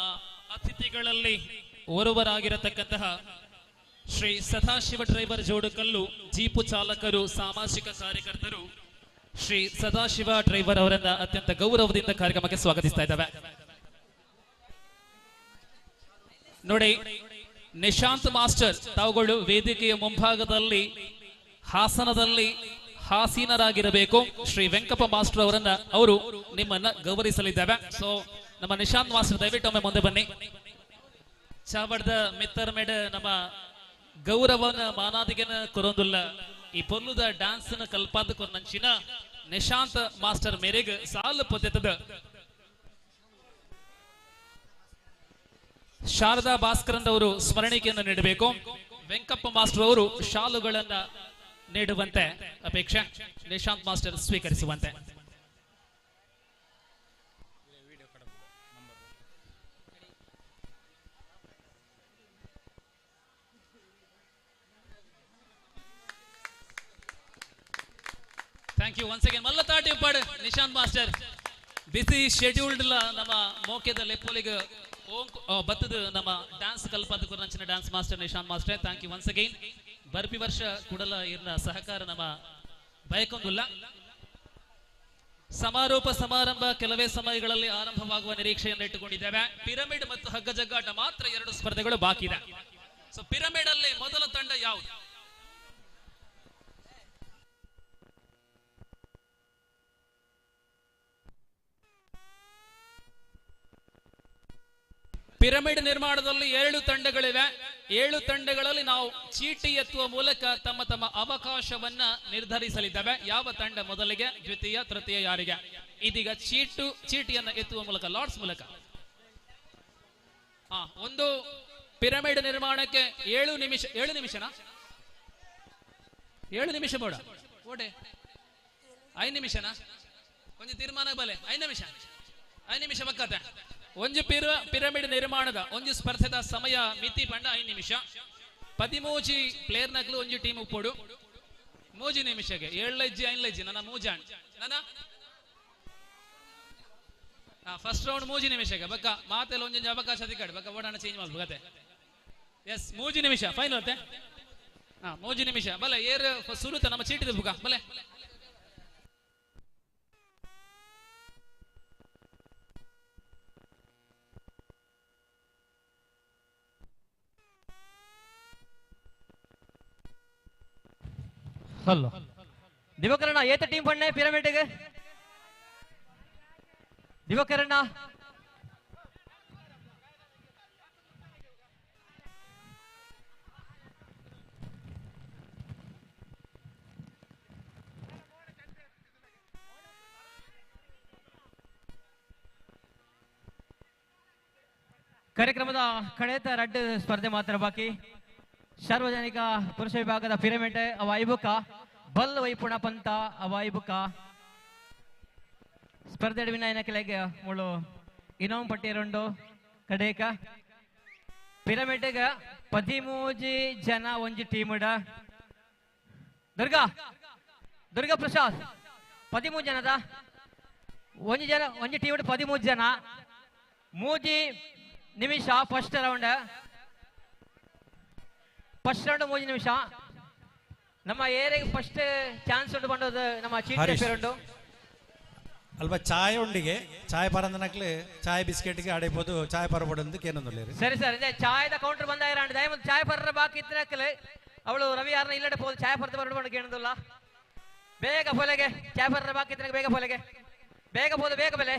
ಅತಿಥಿಗಳಲ್ಲಿ ಓರ್ವರಾಗಿರತಕ್ಕಂತಹ ಶ್ರೀ ಸದಾಶಿವ ಡ್ರೈವರ್ ಜೋಡುಕಲ್ಲು, ಜೀಪು ಚಾಲಕರು, ಸಾಮಾಜಿಕ ಕಾರ್ಯಕರ್ತರು ಶ್ರೀ ಸದಾಶಿವ ಡ್ರೈವರ್ ಅವರನ್ನ ಅತ್ಯಂತ ಗೌರವದಿಂದ ಕಾರ್ಯಕ್ರಮಕ್ಕೆ ಸ್ವಾಗತಿಸ್ತಾ ಇದ್ದಾವೆ. ನೋಡಿ, ನಿಶಾಂತ್ ಮಾಸ್ಟರ್ ತಾವುಗಳು ವೇದಿಕೆಯ ಮುಂಭಾಗದಲ್ಲಿ ಹಾಸನದಲ್ಲಿ ಹಾಸೀನರಾಗಿರಬೇಕು. ಶ್ರೀ ವೆಂಕಪ್ಪ ಮಾಸ್ಟರ್ ಅವರನ್ನ ಅವರು ನಿಮ್ಮನ್ನ ಗೌರವಿಸಲಿದ್ದಾವೆ. ಸೊ ನಮ್ಮ ನಿಶಾಂತ್ ಮಾಸ್ಟರ್ ದಯವಿಟ್ಟು ಒಮ್ಮೆ ಮುಂದೆ ಬನ್ನಿ. ಚಾವಡ್ದ ಮಿತ್ತರ್ ಮೇಡ ನಮ್ಮ ಗೌರವನ ಮಾನಾದಿಗೆನ ಕೊರೊಂದುಲ್ಲ ಈ ಪೊಲ್ಲುದ ಡ್ಯಾನ್ಸ್ ನ ಕಲ್ಪಾದ ಕೊರ್ನಂಚಿನ ನಿಶಾಂತ್ ಮಾಸ್ಟರ್ ಮೇರೆಗೆ ಸಾಲು ಪೊದ್ದೆತದ ಶಾರದಾ ಭಾಸ್ಕರನ್ ಅವರು ಸ್ಮರಣಿಕೆಯನ್ನು ನೀಡಬೇಕು. ವೆಂಕಪ್ಪ ಮಾಸ್ಟರ್ ಅವರು ಶಾಲುಗಳನ್ನ ನೀಡುವಂತೆ ಅಪೇಕ್ಷೆ. ನಿಶಾಂತ್ ಮಾಸ್ಟರ್ ಸ್ವೀಕರಿಸುವಂತೆ. ಥ್ಯಾಂಕ್ ಯು ಒನ್ಸ್ ಅಗೇನ್ ಮಲ್ಲ ತಾಟಿ ಉಪ್ಪಾಡು ನಿಶಾಂತ್ ಮಾಸ್ಟರ್. ಬಿಸಿ ಶೆಡ್ಯೂಲ್ಡ್ ನಮ್ಮ ಮೋಕೆದ ಲೆಪ್ಪೋಲಿಗೆ ಬತ್ತದ ನಮ್ಮ ಡ್ಯಾನ್ಸ್ ಕಲ್ಪಾದ ನಂಚಿನ dance master Nishanth master. Thank you once again. ಬರ್ಪಿ ವರ್ಷ ಕೂಡಲ ಇರ್ನ ಸಹಕಾರ ನಮ್ಮ ಬಯಕೊಂದಿಲ್ಲ. ಸಮಾರೋಪ ಸಮಾರಂಭ ಕೆಲವೇ ಸಮಯಗಳಲ್ಲಿ ಆರಂಭವಾಗುವ ನಿರೀಕ್ಷೆಯನ್ನು ಇಟ್ಟುಕೊಂಡಿದ್ದೇವೆ. ಪಿರಮಿಡ್ ಮತ್ತು ಹಗ್ಗ ಜಗ್ಗಾಟ ಮಾತ್ರ 2 ಸ್ಪರ್ಧೆಗಳು ಬಾಕಿ ಇದೆ. ಸೊ ಪಿರಮಿಡ್ ಅಲ್ಲಿ ಮೊದಲ ತಂಡ ಯಾವುದು? ಪಿರಮಿಡ್ ನಿರ್ಮಾಣದಲ್ಲಿ 7 ತಂಡಗಳಿವೆ. 7 ತಂಡಗಳಲ್ಲಿ ನಾವು ಚೀಟಿ ಎತ್ತುವ ಮೂಲಕ ತಮ್ಮ ತಮ್ಮ ಅವಕಾಶವನ್ನ ನಿರ್ಧರಿಸಲಿದ್ದೇವೆ. ಯಾವ ತಂಡ ಮೊದಲಿಗೆ, ದ್ವಿತೀಯ, ತೃತೀಯ ಯಾರಿಗೆ. ಇದೀಗ ಚೀಟಿಯನ್ನ ಎತ್ತುವ ಮೂಲಕ, ಲಾಟ್ಸ್ ಮೂಲಕ ಒಂದು ಪಿರಮಿಡ್ ನಿರ್ಮಾಣಕ್ಕೆ 7 ನಿಮಿಷನಾ 7 ನಿಮಿಷ ಬೋಡ ಓಡೆ 5 ನಿಮಿಷನಾ ಒಂದು ತೀರ್ಮಾನ ಬಲೆ 5 ನಿಮಿಷ ಬಕ್ಕತೆ. ಒಂದು ಪಿರಮಿಡ್ ನಿರ್ಮಾಣದ ಒಂದು ಸ್ಪರ್ಧೆದ ಸಮಯ ಮಿತಿ ಪಂಡ 5 ನಿಮಿಷ. 13 ಪ್ಲೇಯರ್ ನಕಲು ಒಂದು ಟೀಮ್ ಉಪ್ಪೋಡು 3 ನಿಮಿಷಕ್ಕೆ 7 ನನ್ನ ಮೂಜಾಣ್ ನನ್ನ ಫಸ್ಟ್ ರೌಂಡ್ 3 ನಿಮಿಷಕ್ಕೆ ಬಕ್ಕ ಮಾತೆಲ್ಲ ಒಂದು ಅವಕಾಶ ಅಧಿಕಾರಿ ಬಕ್ಕ ಓಡಾಣ ಚೇಂಜ್ ಮಾಡ್ಬೇಕತೆ. ಎಸ್ 3 ನಿಮಿಷ ಫೈನಲ್ ಅತ್ತೆ. 3 ನಿಮಿಷ ಬಲೆ ಏರ್ ಸುರುತ ನಮ್ಮ ಚೀಟಿದ ಬುಗ ಬಲೆ. ಹಲೋ ದಿವಕರಣ್ಣ ಏತ ಟೀಮ್ ಪಣ್ಣೆ ಪಿರಮಿಡ್ಗೆ ದಿವಕರಣ್ಣ ಕಾರ್ಯಕ್ರಮದ ಕಡೆತ ರಡ್ಡು ಸ್ಪರ್ಧೆ ಮಾತ್ರ ಬಾಕಿ. ಸಾರ್ವಜನಿಕ ಪುರುಷ ವಿಭಾಗದ ಪಿರಮಿಡ್ ಅವೈಬುಕ ಬಲ್ ವೈಪುಣ ಪಂತ ಅವೈಬುಕ ಸ್ಪರ್ಧೆ ವಿನಾಯನ ಕೆಳಗೆ ಮುಳು ಇನೋಂ ಪಟ್ಟಿರುಂಡು ಕಡೇಕ ಪಿರಮಿಡ್ 13 ಜನ ಒಂಜಿ ಟೀಮ್ ದುರ್ಗಾ ಪ್ರಸಾದ್ 13 ಜನದ ಒಂಜಿ ಟೀಮ್ 13 ಜನ 3 ನಿಮಿಷ ಫಸ್ಟ್ ರೌಂಡ್ 3 ನಿಮಿಷ. ನಮ್ಮ ಏರಿಯಾಗೆ ಫಸ್ಟ್ ಚಾನ್ಸ್ ಉಂಟು ಬಂದದ್ದು ನಮ್ಮ ಚೀಟಿ ಉಂಟು ಅಲ್ಪ ಚಾಯ್ ಉಂಡಿಗೆ ಚಾಯ್ ಪರಂದನಕ್ಲೆ ಚಾಯ್ ಬಿಸ್ಕೆಟ್ಗೆ ಆಡಬಹುದು ಚಾಯ್ ಪರಬಡಂದಕ್ಕೆ ಏನೊಂದು ಸರಿ ಸರ್ ಇದೆ ಚಾಯ್ದ ಕೌಂಟರ್ ಬಂದಾಯಿರಾಂಡ್ ದಯಮಂದು ಚಾಯ್ ಪರ್ರ ಬಾಕಿ ಇತ್ತನಕ್ಲೆ ಅವಳು ರವಿ ಯಾರನ್ನ ಇಲ್ಲಡೆ ಪೋದು ಚಾಯ್ ಪರ್ದ ಬರಬಂಡು ಕೇಳೋದಿಲ್ಲ. ಬೇಗ ಪೊಲೆಗೆ ಚಾಯ್ ಪರ್ರ ಬಾಕಿ ಇತ್ತನಕ್ಕೆ ಬೇಗ ಪೊಲೆಗೆ ಬೇಗ ಪೋದು ಬೇಗ ಬೆಲೆ.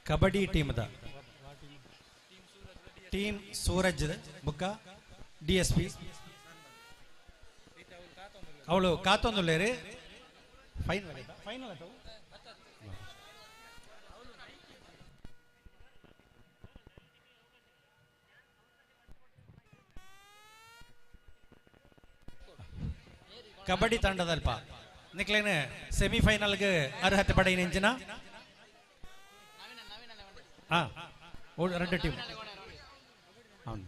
ಕಬಡ್ಡಿ ಟೀಮ್ದ ಟೀಮ್ ಸೂರಜ್ ಬುಕ್ಕ DSP ಅವಳು ಕಾತೊಂದುಲ್ಲೇರಿ ಫೈನಲ್ ಕಬಡ್ಡಿ ತಂಡದಲ್ಪ ನಿಕ್ಲೇನೆ ಸೆಮಿಫೈನಲ್ಗೆ ಅರ್ಹತೆ ಪಡೆಯಿನ ಹಾ ರೆಡ್ ಟೀಮ್ అవును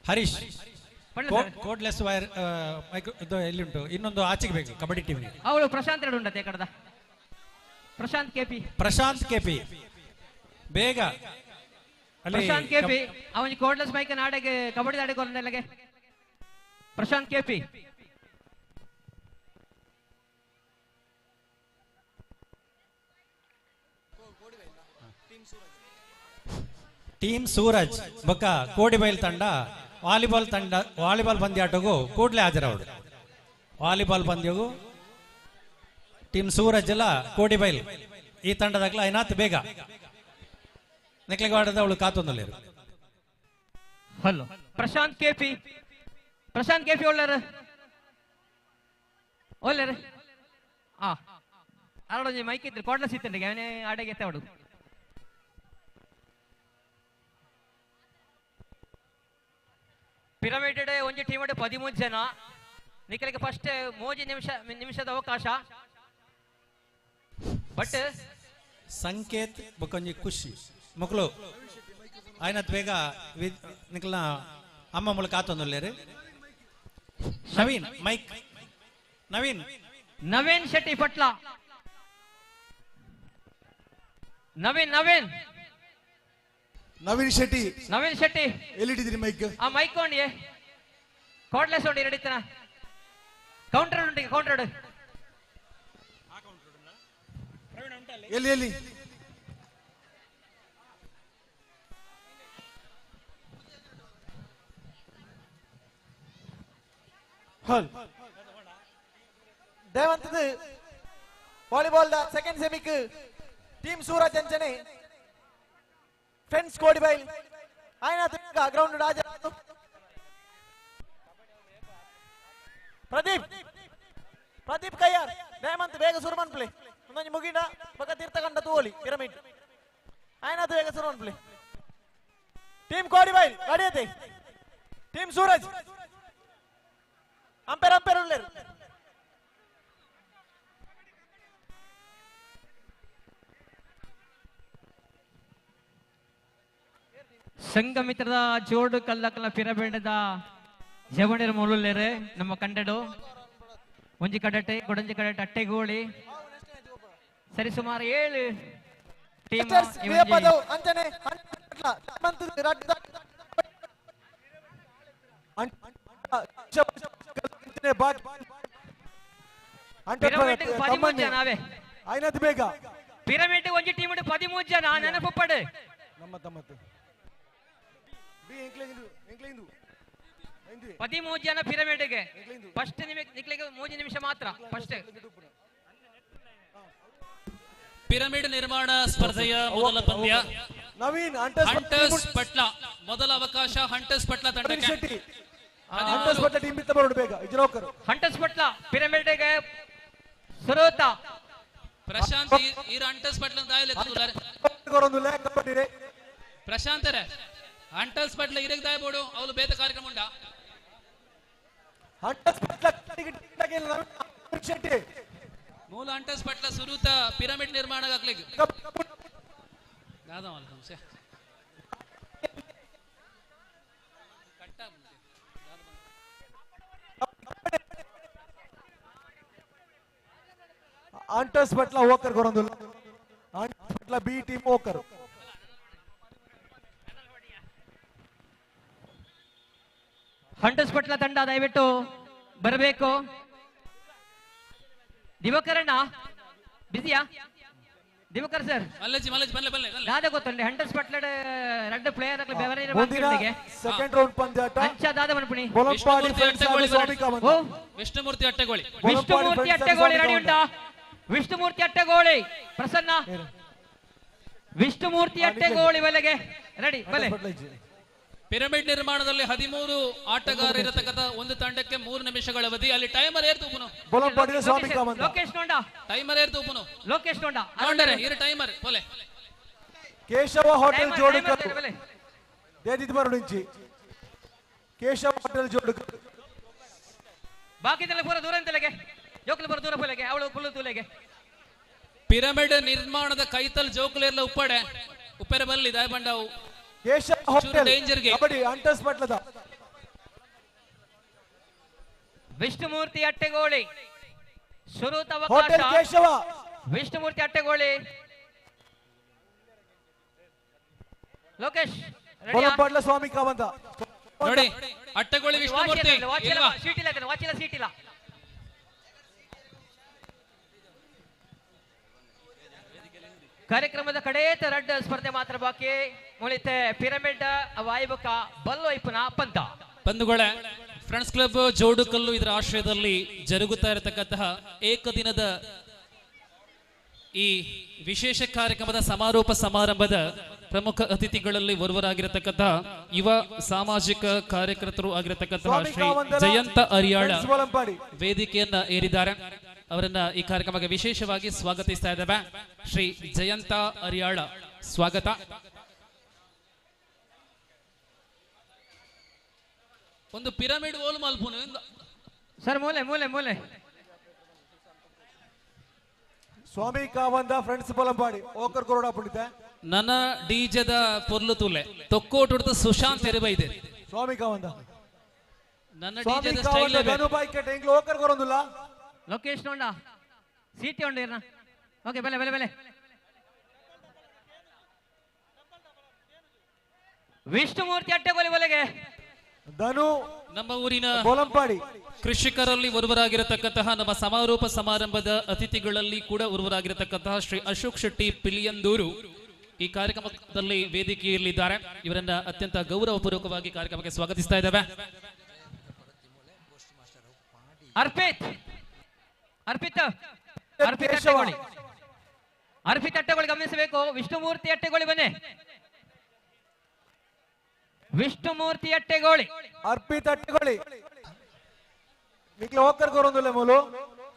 ಹರೀಶ್ ಕೋಡ್ಲೆಸ್ ವೈರ್ ಇದು ಎಲ್ಲಿ ಉಂಟು ಇನ್ನೊಂದು ಆಚೆಗೆ ಬೇಕು ಕಬಡ್ಡಿ ಟೀಮ್ ಅವಳು ಪ್ರಶಾಂತ್ ಎರಡು ಉಂಟತೆ ಕಡದ ಪ್ರಶಾಂತ್ ಕೆಪಿ ಬೇಗ ಪ್ರಶಾಂತ್ ಕೆಪಿ ಅವನಿಗೆ ಕೋಡ್ಲೆಸ್ ಬೈಕ್ ನಾಡೆಗೆ ಕಬಡ್ಡಿ ಆಡಕ್ಕೆ ಒಂದೆಲ್ಲಗೆ ಪ್ರಶಾಂತ್ ಕೆಪಿ ಟೀಮ್ ಸೂರಜ್ ಬೊಕ್ಕ ಕೋಡಿಬೈಲ್ ತಂಡ ವಾಲಿಬಾಲ್ ಪಂದ್ಯಾಟಗೂ ಕೂಡಲೇ ಹಾಜರವಡು ವಾಲಿಬಾಲ್ ಪಂದ್ಯಗೂ ಟೀಮ್ ಸೂರಜ್ ಎಲ್ಲ ಕೋಡಿಬೈಲ್ ಈ ತಂಡದಾಗಲ ಐನಾತ್ ಬೇಗ ನೆಕ್ಲೆಗೆ ಆಡದ ಅವಳು ಕಾತೊಂದಲೇರು ಹಲೋ ಪ್ರಶಾಂತ್ ಕೆಪಿ ಒಳ್ಳೆರ ಆಡೋದು ಮೈಕ್ ಇತ್ತು ಕೋಡ್ಲೆಸ್ ಇತ್ತಂಡೆ ಅವನೇ ಆಡೆಗೆ ಎತ್ತವಡು ಪಿರಮಿಡ್ ಒಂಜಿ ಟೀಮ್ 13 ಜನ ನಿಖಲಿಗೆ ಫಸ್ಟ್ 3 ನಿಮಿಷದ ಅವಕಾಶ ಬಟ್ ಸಂಕೇತ್ ಬೊಕೊಂಜಿ ಖುಷಿ ಮಕ್ಕಳು ಆಯ್ನತ್ ಬೇಗ ನಿಖಲ್ನ ಅಮ್ಮ ಮೂಲಕ ಆತೊಂದುಲ್ಲೇರು ನವೀನ್ ಶೆಟ್ಟಿ ಪಟ್ಲ ನವೀನ್ ಶೆಟ್ಟಿ ಎಲ್ಲಿಟ್ಟಿದ್ರಿ ಮೈಕ್ ಆ ಮೈಕ್ ಕೊಂಡಿ ಕೋಡ್ಲೆಸ್ ಉಂಟು ಎರಡಿತ್ತನ ಕೌಂಟರ್ ಉಂಟು ಕೌಂಟರ್ ಎಲ್ಲಿ ದೇವಂತದ ವಾಲಿಬಾಲ್ ಸೆಕೆಂಡ್ ಸೆಮಿಕ್ ಟೀಮ್ ಸೂರಜ್ ಅಂಚನೆ ಫ್ರೆಂಡ್ಸ್ ಕೋಡಿಬೈಲ್ ಆಯ್ನ ಗ್ರೌಂಡ್ ಹಾಜರು ಪ್ರದೀಪ್ ಕಯ್ಯಾರ್ ರೇಮಂತ್ ಬೇಗ ಸುರಮನ್ ಪ್ಲೇ ಒಂದೊಂದು ಮುಗಿಂಡ ಬಕ ತೀರ್ಥಕಂಡ ತೂಲಿ ಪಿರಮಿಡ್ ಆಯ್ನ ಬೇಗ ಸುರಮನ್ ಪ್ಲೇ ಟೀಮ್ ಕೋಡಿಬೈಲ್ ಗಾಡಿಯತೆ ಟೀಮ್ ಸೂರಜ್ ಅಂಪೇರ್ ಉಳ್ಳೇರು ಸಂಘಮಿತ್ರದ ಜೋಡು ಕಲ್ಲಕಲ ಪಿರಮಿಡ್ದ ಜವಣಿರ ಮೂಲಲೇರೆ ನಮ್ಮ ಕಂಡಡು ಒಂಜಿ ಕಡಟೆ ಕೊಡಂಜಿ ಕಡಟೆ ಅಟ್ಟೆಗೋಳಿ ಸರಿ ಸುಮಾರು 7 ಟೀಮ್ ಅಂಚನೆ ಪಿರಮಿಡ್ ಒಂಜಿ ಟೀಮ್ 13 ಜನ ನೆನಪು ಪಡೆ ನಮ್ಮ ತಮ್ಮತ್ತು 13 ಜನ ಪಿರಮಿಡ್ಗೆ ಫಸ್ಟ್ ನಿಕ್ಲಿಗೆ 3 ನಿಮಿಷ ಮಾತ್ರ ಫಸ್ಟ್ ಪಿರಮಿಡ್ ನಿರ್ಮಾಣ ಸ್ಪರ್ಧೆಯ ಮೊದಲ ಪಂದ್ಯ ನವೀನ್ ಹಂಟರ್ಸ್ ಪಟ್ಲ ಮೊದಲ ಅವಕಾಶ ಹಂಟರ್ಸ್ ಪಟ್ಲ ತಂಡಕ್ಕೆ ಹಂಟರ್ಸ್ ಪಟ್ಲ ಟೀಮ್ ಬಿತ್ತ ಬರೋಡು ಬೇಗ ಇಜ್ರೋಕರ್ ಹಂಟರ್ಸ್ ಪಟ್ಲ ಪಿರಮಿಡ್ಗೆ ಸುರೋತ ಪ್ರಶಾಂತ್ ಈ ಹಂಟರ್ಸ್ ಪಟ್ಲ ಪ್ರಶಾಂತ್ ಹಂಟರ್ಸ್ ಪಟ್ಲ ಇರಕ್ ದಾಯ ಬೋಡು ಅವಳು ಬೇತ ಕಾರ್ಯಕ್ರಮ ಉಂಡ ಹಂಟರ್ಸ್ ಪಟ್ಲ ಶೆಟ್ಟಿ ಮೂಲ ಹಂಟರ್ಸ್ ಪಟ್ಲ ಸುರುತ ಪಿರಮಿಡ್ ನಿರ್ಮಾಣ ಆಗ್ಲಿಕ್ಕೆ ಹಂಟರ್ಸ್ ಪಟ್ಲ ಹೋಕರ್ ಕೊರೊಂದು hunters Patla B team ಹೋಕರ್ hunters ಪಟ್ಲ ತಂಡ ದಯವಿಟ್ಟು ಬರಬೇಕು ದಿವಾಕರಣ್ಣ ಬಿಸಿಯಾ ದಿವಾಕರ್ ಸರ್ ಮಲ್ಲಜಿ ಬಲ್ಲೆ ದಾದ ಗೊತ್ತುಂಡೆ ಹಂಟರ್ಸ್ ಪಟ್ಲಡ್ ರೆಡ್ ಪ್ಲೇಯರ್ ಅಕ್ಲ ಬೆವರಿನ ಮುಂದಿನ ಸೆಕೆಂಡ್ ರೌಂಡ್ ಪಂದ್ಯಾಟ ಅಂಚ ದಾದ ಮನ್ಪುಣಿ ಬೊಲಂಪಾಡಿ ಫ್ರೆಂಡ್ಸ್ ಹಾಗೂ ಸ್ವಾಮಿ ಕಾಮಂತ ವಿಷ್ಣುಮೂರ್ತಿ ಅಟ್ಟೆಗೋಳಿ ರೆಡಿ ಉಂಟಾ ವಿಷ್ಣುಮೂರ್ತಿ ಅಟ್ಟೆಗೋಳಿ ಪ್ರಸನ್ನ ವಿಷ್ಣುಮೂರ್ತಿ ಅಟ್ಟೆಗೋಳಿ ಬಲೆಗೆ ರೆಡಿ ಬಲೆ ಪಿರಮಿಡ್ ನಿರ್ಮಾಣದಲ್ಲಿ 13 ಆಟಗಾರರು ಇರತಕ್ಕಂತ ಒಂದು ತಂಡಕ್ಕೆ 3 ನಿಮಿಷಗಳ ಅವಧಿ. ಅಲ್ಲಿ ಟೈಮರ್ ಏರ್ತು ಉಪುನು ಬೊಲಂಪಾಡಿ ಸ್ವಾಮಿ ಕಾಮಂತ ಲೋಕೇಶ್ ನೋಂಡ ಟೈಮರ್ ಏರ್ತು ಉಪುನು ಲೋಕೇಶ್ ನೋಂಡ ನೋಂಡರೆ ಇರು ಟೈಮರ್ ಪೋಲೆ ಕೇಶವ ಹೋಟೆಲ್ ಜೋಡುಕಲ್ ದೇದಿದ್ ಬರುಣಿಂಚಿ ಕೇಶವ ಹೋಟೆಲ್ ಜೋಡುಕಲ್ ಬಾಕಿದೆಲ್ಲ ಪೂರ ದೂರ ಅಂತಲೆಗೆ ಜೋಕಲ್ ಪೂರ ದೂರ ಪೋಲೆಗೆ ಅವಳು ಫುಲ್ ತೂಲೆಗೆ ಪಿರಮಿಡ್ ನಿರ್ಮಾಣದ ಕೈತಲ್ ಜೋಕುಲೆಲ್ಲ ಉಪ್ಪೆರೆ ಬಲ್ಲಿ ದಾಯ ಬಂಡಾವು ಕೇಶವ ಹೋಟೆಲ್ ಡೇಂಜರ್ ಗೆ ಕಬಡ್ಡಿ ಅಂಟರ್ಸ್ ಪಟ್ಲದ ವಿಷ್ಣುಮೂರ್ತಿ ಅಟ್ಟೆಗೋಳಿ ಸುರುತ ಹೋಟೆಲ್ ಅವಕಾಶ ಕೇಶವ ವಿಷ್ಣುಮೂರ್ತಿ ಅಟ್ಟೆಗೋಳಿ ಲೋಕೇಶ್ ಬೊಲಂಪಾಡ್ಲ ಸ್ವಾಮಿ ಕಾಮಂತ ನೋಡಿ ಅಟ್ಟೆಗೋಳಿ ವಿಷ್ಣುಮೂರ್ತಿ ಇಲ್ವಾ ಸೀಟ್ ಇಲ್ಲ ವಾಚಿಲ್ಲ ಸೀಟ್ ಇಲ್ಲ ಕಾರ್ಯಕ್ರಮದ ಕಡೇತ ರಡ್ಡ ಸ್ಪರ್ಧೆ ಮಾತ್ರ ಬಾಕಿ ಮುಳಿತೆ ಪಿರಮಿಡ್ ವಾಯುಬಕ ಬಲ್ಲೋಯ್ಪುನ ಪಂತ ಬಂಧುಗಳೇ ಫ್ರೆಂಡ್ಸ್ ಕ್ಲಬ್ ಜೋಡುಕಲ್ಲು ಇದರ ಆಶ್ರಯದಲ್ಲಿ ಜರುಗುತ್ತಾ ಇರತಕ್ಕಂತಹ ಏಕದಿನದ ಈ ವಿಶೇಷ ಕಾರ್ಯಕ್ರಮದ ಸಮಾರೋಪ ಸಮಾರಂಭದ ಪ್ರಮುಖ ಅತಿಥಿಗಳಲ್ಲಿ ಓರ್ವರಾಗಿರತಕ್ಕಂತಹ ಯುವ ಸಾಮಾಜಿಕ ಕಾರ್ಯಕರ್ತರು ಆಗಿರತಕ್ಕಂತಹ ಶ್ರೀ ಜಯಂತ ಅರಿಯಾಳ ವೇದಿಕೆಯನ್ನ ಏರಿದ್ದಾರೆ. ಅವರನ್ನ ಈ ಕಾರ್ಯಕ್ರಮಕ್ಕೆ ವಿಶೇಷವಾಗಿ ಸ್ವಾಗತಿಸ್ತಾ ಇದ್ದೇವೆ. ಶ್ರೀ ಜಯಂತ ಅರಿಯಾಳ ಸ್ವಾಗತ. ಒಂದು ಪಿರಮಿಡ್ ಓಲ್ ಮಲ್ಪುನು ಸರ್ ಮೂಲೆ ಸ್ವಾಮಿ ಕಾವಂದ ಫ್ರೆಂಡ್ಸ್ ಬೊಲಂಪಾಡಿ ಓಕರ್ ಕೊರೋಡ ಪುಡಿತ ನನ್ನ ಡಿಜೆದ ಪೊರ್ಲು ತುಲೆ ತೊಕ್ಕೋಟುಡ್ದು ಸುಶಾಂತ್ ಎರುಬೈದೆ ಸ್ವಾಮಿ ಕಾವಂದ ನನ್ನ ಸ್ವಾಮಿ ಡಿಜೆದ ಕಾವಂದ ಸ್ಟೈಲ್ ಧನು ಬೈಕೆಟ್ ಎಂಗ್ಲು ಓಕರ್ ಕೊರೊಂದುಲ್ಲ ಲೋಕೇಶ್ ನೋಂಡ ಸೀಟಿ ಉಂಡು ಇರ್ನ ಓಕೆ ಬೆಲೆ ವಿಷ್ಣುಮೂರ್ತಿ ಅಟ್ಟೆಗೋಲಿ ಬಲೆಗೆ ಧನು ನಮ್ಮ ಊರಿನ ಬೊಲಂಪಾಡಿ ಕೃಷಿಕರಲ್ಲಿ ಒರ್ವರಾಗಿರತಕ್ಕಂತಹ ನಮ್ಮ ಸಮಾರೋಪ ಸಮಾರಂಭದ ಅತಿಥಿಗಳಲ್ಲಿ ಕೂಡ ಒರ್ವರಾಗಿರತಕ್ಕಂತಹ ಶ್ರೀ ಅಶೋಕ್ ಶೆಟ್ಟಿ ಪಿಲಿಯಂದೂರು ಈ ಕಾರ್ಯಕ್ರಮದಲ್ಲಿ ವೇದಿಕೆಯಲ್ಲಿದ್ದಾರೆ. ಇವರನ್ನ ಅತ್ಯಂತ ಗೌರವಪೂರ್ವಕವಾಗಿ ಕಾರ್ಯಕ್ರಮಕ್ಕೆ ಸ್ವಾಗತಿಸ್ತಾ ಇದ್ದೇವೆ. ಅರ್ಪಿತ್ ಅಟ್ಟೆಗೋಳಿ ಗಮನಿಸಬೇಕು. ವಿಷ್ಣುಮೂರ್ತಿ ಅಟ್ಟೆಗೋಳಿ ಬನ್ನಿ. ವಿಷ್ಣುಮೂರ್ತಿ ಅಟ್ಟೆಗೋಳಿ ಅರ್ಪಿತ್ ಅಟ್ಟೆಗೋಳಿ ನಿಕ್ಲೆ ಓಕರ್ ಕೊರೊಂದುಲ್ಲ ಮೂಲು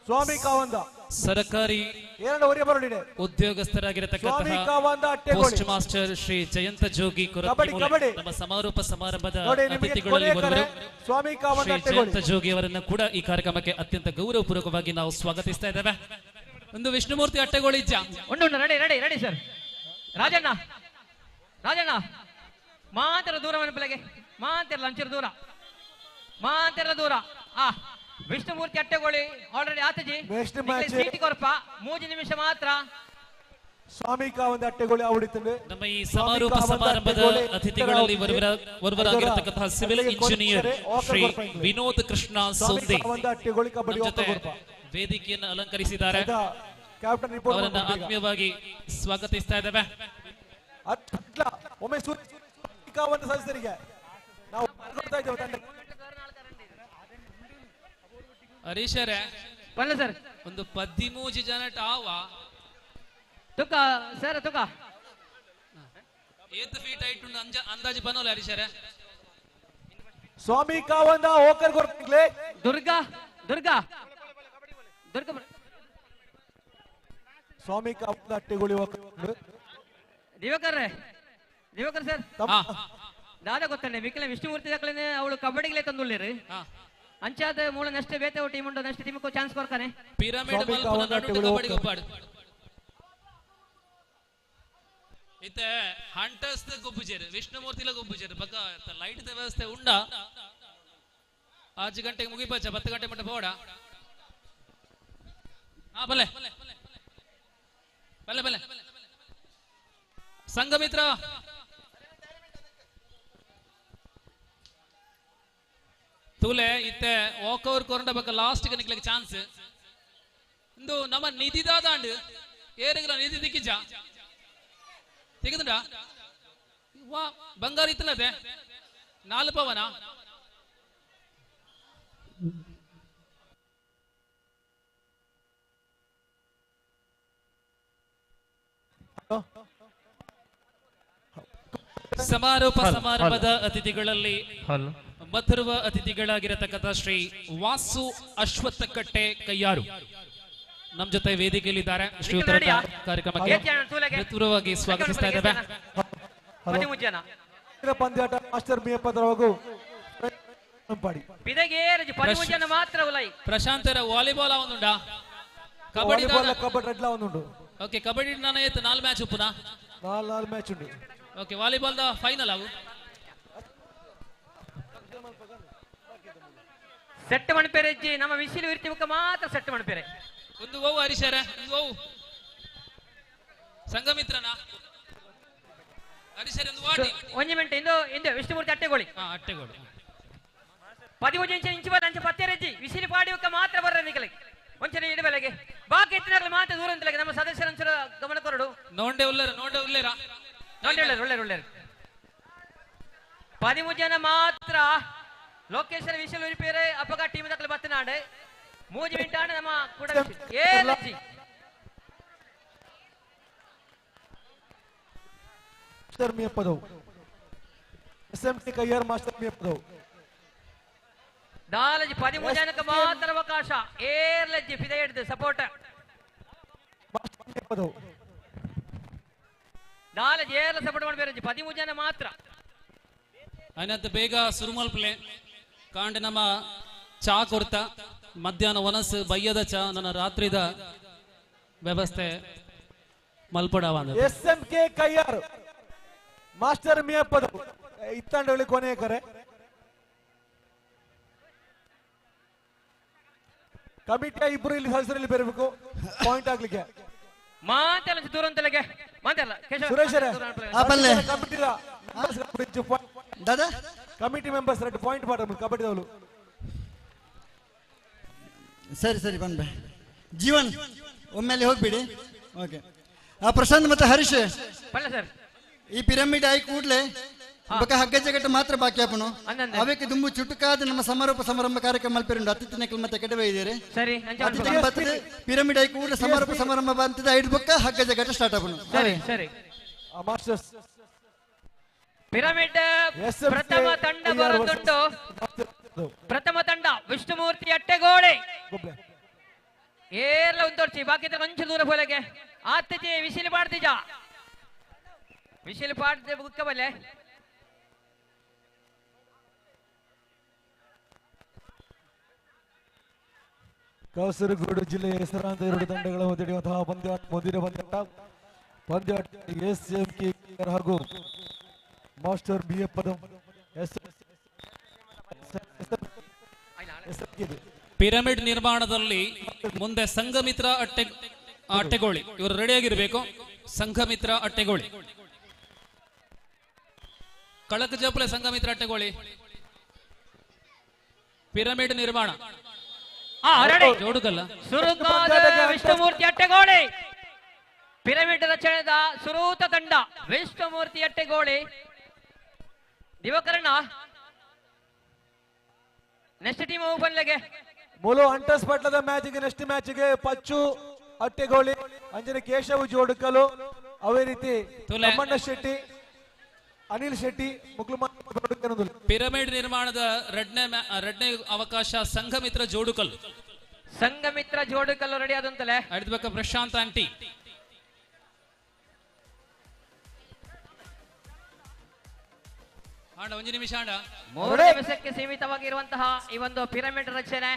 ಸ್ವಾಮಿ ಕಾವಂದ ಸರ್ಕಾರಿ ಎರಡು ಒರಿಯ ಬರಲಿದೆ ಉದ್ಯೋಗಸ್ಥರಾಗಿರತಕ್ಕಂತಹ ಸ್ವಾಮಿ ಕಾವಂದ ಅಟ್ಟೆಗೋಳಿ ಪೋಸ್ಟ್ ಮಾಸ್ಟರ್ ಶ್ರೀ ಜಯಂತ ಜೋಗಿ ಕೊರತಿ ನಮ್ಮ ಸಮಾರೋಪ ಸಮಾರಂಭದ ಅತಿಥಿಗಳಲ್ಲಿ ಒಬ್ಬರು ಸ್ವಾಮಿ ಕಾವಂದ ಶ್ರೀ ಅಟ್ಟೆಗೋಳಿ ಜಯಂತ ಜೋಗಿ ಅವರನ್ನು ಕೂಡ ಈ ಕಾರ್ಯಕ್ರಮಕ್ಕೆ ಅತ್ಯಂತ ಗೌರವಪೂರ್ವಕವಾಗಿ ನಾವು ಸ್ವಾಗತಿಸ್ತಾ ಇದ್ದೇವೆ. ಒಂದು ವಿಷ್ಣುಮೂರ್ತಿ ಅಟ್ಟೆಗೋಳಿ ಇಜ್ಜ ಉಂಡು ರೆಡಿ ಸರ್. ರಾಜಣ್ಣ ಮಾತ್ರ ದೂರ ಬೆಳಗ್ಗೆ ಮಾತಿರಲ್ಲ ಅಂಚಿರ ದೂರ ವಿಷ್ಣುಮೂರ್ತಿ ಅಟ್ಟೆಗೋಳಿ ಆಲ್ರೆಡಿ ಆತಜಿ ಸೀಟಿ ಕೊರಪ 3 ನಿಮಿಷ ಮಾತ್ರ. ಸ್ವಾಮಿ ಕಾವಂದ ಅಟ್ಟೆಗೋಳಿ ಆವಡಿತಂದು ನಮ್ಮ ಈ ಸಮಾರೋಪ ಸಮಾರಂಭದ ಅತಿಥಿಗಳಲ್ಲಿ ಒರ್ವರಾಗಿರತಕ್ಕಂತಹ ಸಿವಿಲ್ ಇಂಜಿನಿಯರ್ ಶ್ರೀ ವಿನೋದ್ ಕೃಷ್ಣ ಸೊಂದೆ ಅಟ್ಟೆಗೋಳಿ ಕಬಡ್ಡಿ ಜೊತೆ ವೇದಿಕೆಯನ್ನು ಅಲಂಕರಿಸಿದ್ದಾರೆ. ಕ್ಯಾಪ್ಟನ್ ಅವರನ್ನ ಆತ್ಮೀಯವಾಗಿ ಸ್ವಾಗತಿಸ್ತಾ ಇದ್ದೇವೆ. ಒಮ್ಮೆ ಕಾವಂದ ಸದಸ್ಯರಿಗೆ ನಾವು ಕೊಡ್ತಾ ಇದ್ದೇವೆ ತಂಡ. ಹರೀಶರೇ ಬಲ್ಲ ಸರ್ ಒಂದು 13 ಜನ ಟಾವ ತುಕ ಸರ್ ತುಕ 8 ಫೀಟ್ ಹೈಟ್ ಉಂಡು ಅಂದಾಜು ಬನ್ನೋಲ್ಲ ಹರೀಶರೇ. ಸ್ವಾಮಿ ಕಾವಂದ ಓಕರ್ ಕೊರ್ತಿಗ್ಲೆ ದುರ್ಗಾ ಸ್ವಾಮಿ ಕಾವಂದ ಅಟ್ಟೆಗೋಳಿ ದಿವಾಕರ್ ಸರ್ ದಾದ ಗೊತ್ತಂಡೆ ಮಿಕ್ಕಲೆ ವಿಷ್ಣುಮೂರ್ತಿ ದಕ್ಕಲೇನೆ ಅವಳು ಕಬಡ್ಡಿಗೆ ತಂದುಳ್ಳೇರು ಅಂಚಾದ ಮೂಲ ನೆಕ್ಸ್ಟ್ ಬೇತೆ ಟೀಮ್ ಉಂಟು ನೆಕ್ಸ್ಟ್ ಟೀಮ್ ಚಾನ್ಸ್ ಕೊರ್ಕಾನೆ ಪಿರಮಿಡ್ ಮಲ್ಪನ ನಡುಟು ಕಬಡ್ಡಿ ಗೊಬ್ಬಾಡು ಇತ್ತೆ ಹಂಟರ್ಸ್ ಗೊಬ್ಬುಜೇರು ವಿಷ್ಣುಮೂರ್ತಿಲ ಗೊಬ್ಬುಜೇರು ಬಕ್ಕ ಲೈಟ್ ವ್ಯವಸ್ಥೆ ಉಂಡ 5 ಗಂಟೆಗೆ ಮುಗಿಪಚ್ಚ 10 ಗಂಟೆ ಮಟ್ಟ ಪೋಡ ಬಲೆ ಸಂಘಮಿತ್ರ ತೂಲೆ ಇತ್ತೆ ವಾಕ್ ಓವರ್ ಕೊರಂಡ ಬಕ್ಕ ಲಾಸ್ಟ್ ಗೆ ನಿಕ್ಲಿಕ್ಕೆ ಚಾನ್ಸ್ ಇಂದು ನಮ್ಮ ನಿಧಿದಾದಾಂಡ್ ಏರಿಗಿಲ್ಲ ನಿಧಿ ದಿಕ್ಕಿಜ ತೆಗೆದುಂಡ ವಾ ಬಂಗಾರ ಇತ್ತಲ್ಲದೆ 4 ಪವನ ಸಮಾರಂಭದ ಅತಿಥಿಗಳಲ್ಲಿ ಬರುವ ಅತಿಥಿಗಳಾಗಿರತಕ್ಕಂಥ ಶ್ರೀ ವಾಸು ಅಶ್ವತ್ಥಕಟ್ಟೆ ಕಯ್ಯಾರು ನಮ್ಮ ಜೊತೆ ವೇದಿಕೆಯಲ್ಲಿದ್ದಾರೆ. ಶ್ರೀಯುತರ ಕಾರ್ಯಕ್ರಮಕ್ಕೆ ಹೃತ್ಪೂರ್ವವಾಗಿ ಸ್ವಾಗತಿಸ್ತಾ ಇದ್ದೇವೆ. ಪಂದ್ಯಾಟ ಮಾಸ್ಟರ್ ಮೇಪದರವಗೂ ಪ್ರಶಾಂತರ ವಾಲಿಬಾಲ್ ಅವನುಂಡ ಕಬಡ್ಡಿ ಕಬಡ್ಡಿ ಅವನುಂಡು. ಓಕೆ ಕಬಡ್ಡಿ ನಾನು 4 ಮ್ಯಾಚ್ ಉಪ್ಪುನ 4 ಮ್ಯಾಚ್ ಉಂಡು. ಓಕೆ ವಾಲಿಬಾಲ್ ದ ಫೈನಲ್ ಆಗು ಸೆಟ್ ಮಣಪೇರೆ ಇಜ್ಜಿ ನಮ್ಮ ವಿಶಿಲು ಇರ್ತಿವಕ್ಕ ಮಾತ್ರ ಸೆಟ್ ಮಣಪೇರೆ ಒಂದು ಓವು ಹರಿಶರ ಒಂದು ಓವು ಸಂಗಮಿತ್ರನ ಹರಿಶರ ಒಂದು ವಾಟಿ 1 ಮಿನಿಟ್ ಇಂದು ವಿಷ್ಣುಮೂರ್ತಿ ಅಟ್ಟೆಗೋಳಿ ಅಟ್ಟೆಗೋಳಿ 15 ಇಂಚು ಬರ ಅಂಚೆ ಪತ್ತೆರಜ್ಜಿ ವಿಶಿಲು ಪಾಡಿವಕ್ಕ ಮಾತ್ರ ಬರ್ರ ನಿಕಲೆ ಒಂಚನೆ ಇಡಬೆಲೆಗೆ ಬಾಕಿ ಎತ್ತಿನಾಗಲಿ ಮಾತ್ರ ದೂರ ಅಂತಲಗೆ ನಮ್ಮ ಸದಸ್ಯರ ಗಮನ ಕೊರಡು ನೋಂಡೆ ಉಲ್ಲೇರ ಒಳ್ಳೆ 13 ಜನ ಮಾತ್ರ ಲೋಕೇಶ್ವರ ವಿಶಲ್ ಉರಿಪೇರೆ ಅಪಘಾತ ಟೀಮ್ ದಕ್ಕಲು ಬತ್ತನಾಡೆ 3 ಮಿನಿಟ್ ಆಡ ನಮ್ಮ ಕೂಡ ಏಲಜ್ಜಿ ಮಾಸ್ಟರ್ ಮೇಪದವು ಎಸ್ಎಂಟಿ ಕಯ್ಯಾರ್ ಮಾಸ್ಟರ್ ಮೇಪದವು ದಾಲಜಿ 13 ಜನಕ್ಕೆ ಮಾತ್ರ ಅವಕಾಶ ಏರ್ಲಜ್ಜಿ ಫಿದೆ ಹಿಡಿದು ಸಪೋರ್ಟ್ ಮಾಸ್ಟರ್ ಮೇಪದವು ದಾಲಜಿ ಏರ್ಲ ಸಪೋರ್ಟ್ ಮಾಡಬೇರೆ 13 ಜನ ಮಾತ್ರ അതിനകത്ത് ಬೇಗ ಸುರುಮಲ್ ಪ್ಲೇ ಕಾಂಡ ನಮ್ಮ ಚಾ ಕೊರ್ತ ಮಧ್ಯಾಹ್ನ ಒನಸ್ ಬಯ್ಯದ ಚಾ ನನ್ನ ರಾತ್ರಿದ ವ್ಯವಸ್ಥೆ ಮಲ್ಪಡವ ಎಸ್ಎಂಕೆ ಕಯ್ಯಾರ್ ಮಾಸ್ಟರ್ ಮೇಪದವು ಇತ್ತಂಡಳಿ ಕೊನೆ ಕರೆ ಕಮಿಟಿಯ ಇಬ್ರು ಇಲ್ಲಿ ಸದಸ್ಯರಲ್ಲಿ ಬರಬೇಕು ಪಾಯಿಂಟ್ ಆಗ್ಲಿಕ್ಕೆ ಮಾತೆಲ್ಲ ದೂರ ಅಂತಲಗೆ ಮಾತೆಲ್ಲ ಸುರೇಶ್ ದಾದಾ ಕಮಿಟಿ ಮೆಂಬರ್ಸ್ ರೆಡ್ ಪಾಯಿಂಟ್ ಪಾಡ ಕಬಡ್ಡಿದವಳು ಸರಿ ಬಂದ್ಬೆ ಜೀವನ್ ಒಮ್ಮೆಲೆ ಹೋಗ್ಬಿಡಿ. ಓಕೆ ಪ್ರಶಾಂತ್ ಮತ್ತೆ ಹರೀಶ್ ಈ ಪಿರಮಿಡ್ ಆಯ್ ಕೂಡ್ಲೆ ಬಕ ಹಗ್ಗ ಜಗಟ್ಟು ಮಾತ್ರ ಬಾಕಿ ಆಪನು ಅವಕ್ಕೆ ದುಂಬು ಚುಟುಕಾದ ನಮ್ಮ ಸಮಾರಂಭ ಕಾರ್ಯಕ್ರಮ ಮಲ್ಪೇರುಂಡು ಅತಿಥಿ ನೆಕ್ಕಲ್ ಮತ್ತೆ ಕೆಡವೆ ಇದ್ದೀರಿ ಸರಿ ಅತಿಥಿ ಬರ್ತದೆ ಪಿರಮಿಡ್ ಆಯ್ ಕೂಡ್ಲೆ ಸಮಾರಂಭ ಬಂತದೆ 5 ಬಕ್ಕ ಹಗ್ಗ ಜಗಟ್ಟು ಸ್ಟಾರ್ಟ್ ಆಪನು. ಸರಿ ಮಾಸ್ಟರ್ಸ್ ಪಿರಮಿಡ್ ಪ್ರಥಮ ತಂಡ ಬರುತ್ತುಂಟು. ಪ್ರಥಮ ತಂಡ ವಿಷ್ಣುಮೂರ್ತಿ ಅಟ್ಟೆಗೋಳೆ ಏರ್ಲ ಉಂಟೋರ್ಚಿ ಬಾಕಿ ಕೊಂಚ ದೂರ ಹೋಲಗೆ ಆತ್ತೆಜೆ ವಿಶಿಲು ಪಾಡ್ತಿಜ ವಿಶಿಲು ಪಾಡ್ದೆ ಬುಕ್ಕ ಬಲ್ಲೆ ಕಾಸರಗೋಡು ಜಿಲ್ಲೆಯ ಹೆಸರಾಂತ 2 ತಂಡಗಳ ಹೊಂದಿರುವಂತಹ ಮುಂದಿನ ಪಂದ್ಯಾಟ ಎಸ್ಎಂಕೆ ಹಾಗೂ ಮಾಸ್ಟರ್ ಬಿಎಪ್ಪದ ಪಿರಮಿಡ್ ನಿರ್ಮಾಣದಲ್ಲಿ ಮುಂದೆ ಸಂಘಮಿತ್ರ ಅಟ್ಟೆಗೋಳಿ ಇವರು ರೆಡಿಯಾಗಿರ್ಬೇಕು. ಸಂಘಮಿತ್ರ ಅಟ್ಟೆಗೋಳಿ ಕಳಕ ಜಪಲೆ ಸಂಘಮಿತ್ರ ಅಟ್ಟೆಗೋಳಿ ಪಿರಮಿಡ್ ನಿರ್ಮಾಣ ಜೋಡುಗಲ್ಲ ವಿಷ್ಣುಮೂರ್ತಿ ಅಟ್ಟೆಗೋಳಿ ಪಿರಮಿಡ್ ರಚನೆದ ಸುರೂತ ತಂಡ ವಿಷ್ಣುಮೂರ್ತಿ ಅಟ್ಟೆಗೋಳಿ ದಿವಕರಣ ನೆಕ್ಸ್ಟ್ ಟೀಮ್ ಬಂದ್ಲೆಗೆ ಮೂಲು ಅಂಟಸ್ ಪಟ್ಲದ ಮ್ಯಾಚ್ಗೆ ನೆಕ್ಸ್ಟ್ ಮ್ಯಾಚ್ಗೆ ಪಚ್ಚು ಅಟ್ಟೆಗೋಳಿ ಅಂಜನೆ ಕೇಶವ್ ಜೋಡುಕಲು ಅವೇ ರೀತಿ ತಮ್ಮಣ್ಣ ಶೆಟ್ಟಿ ಅನಿಲ್ ಶೆಟ್ಟಿ ಪಿರಮಿಡ್ ನಿರ್ಮಾಣದ ಎರಡನೇ ಅವಕಾಶ ಸಂಘಮಿತ್ರ ಜೋಡುಕಲ್ ರೆಡಿ ಆದಂತಲೇ ಅಡ್ಬೇಕ ಪ್ರಶಾಂತ್ ಆಂಟಿ ಆಂಡ 1 ನಿಮಿಷ ಆಂಡ 3 ನಿಮಿಷಕ್ಕೆ ಸೀಮಿತವಾಗಿರುವಂತಹ ಈ ಒಂದು ಪಿರಮಿಡ್ ರಚನೆ.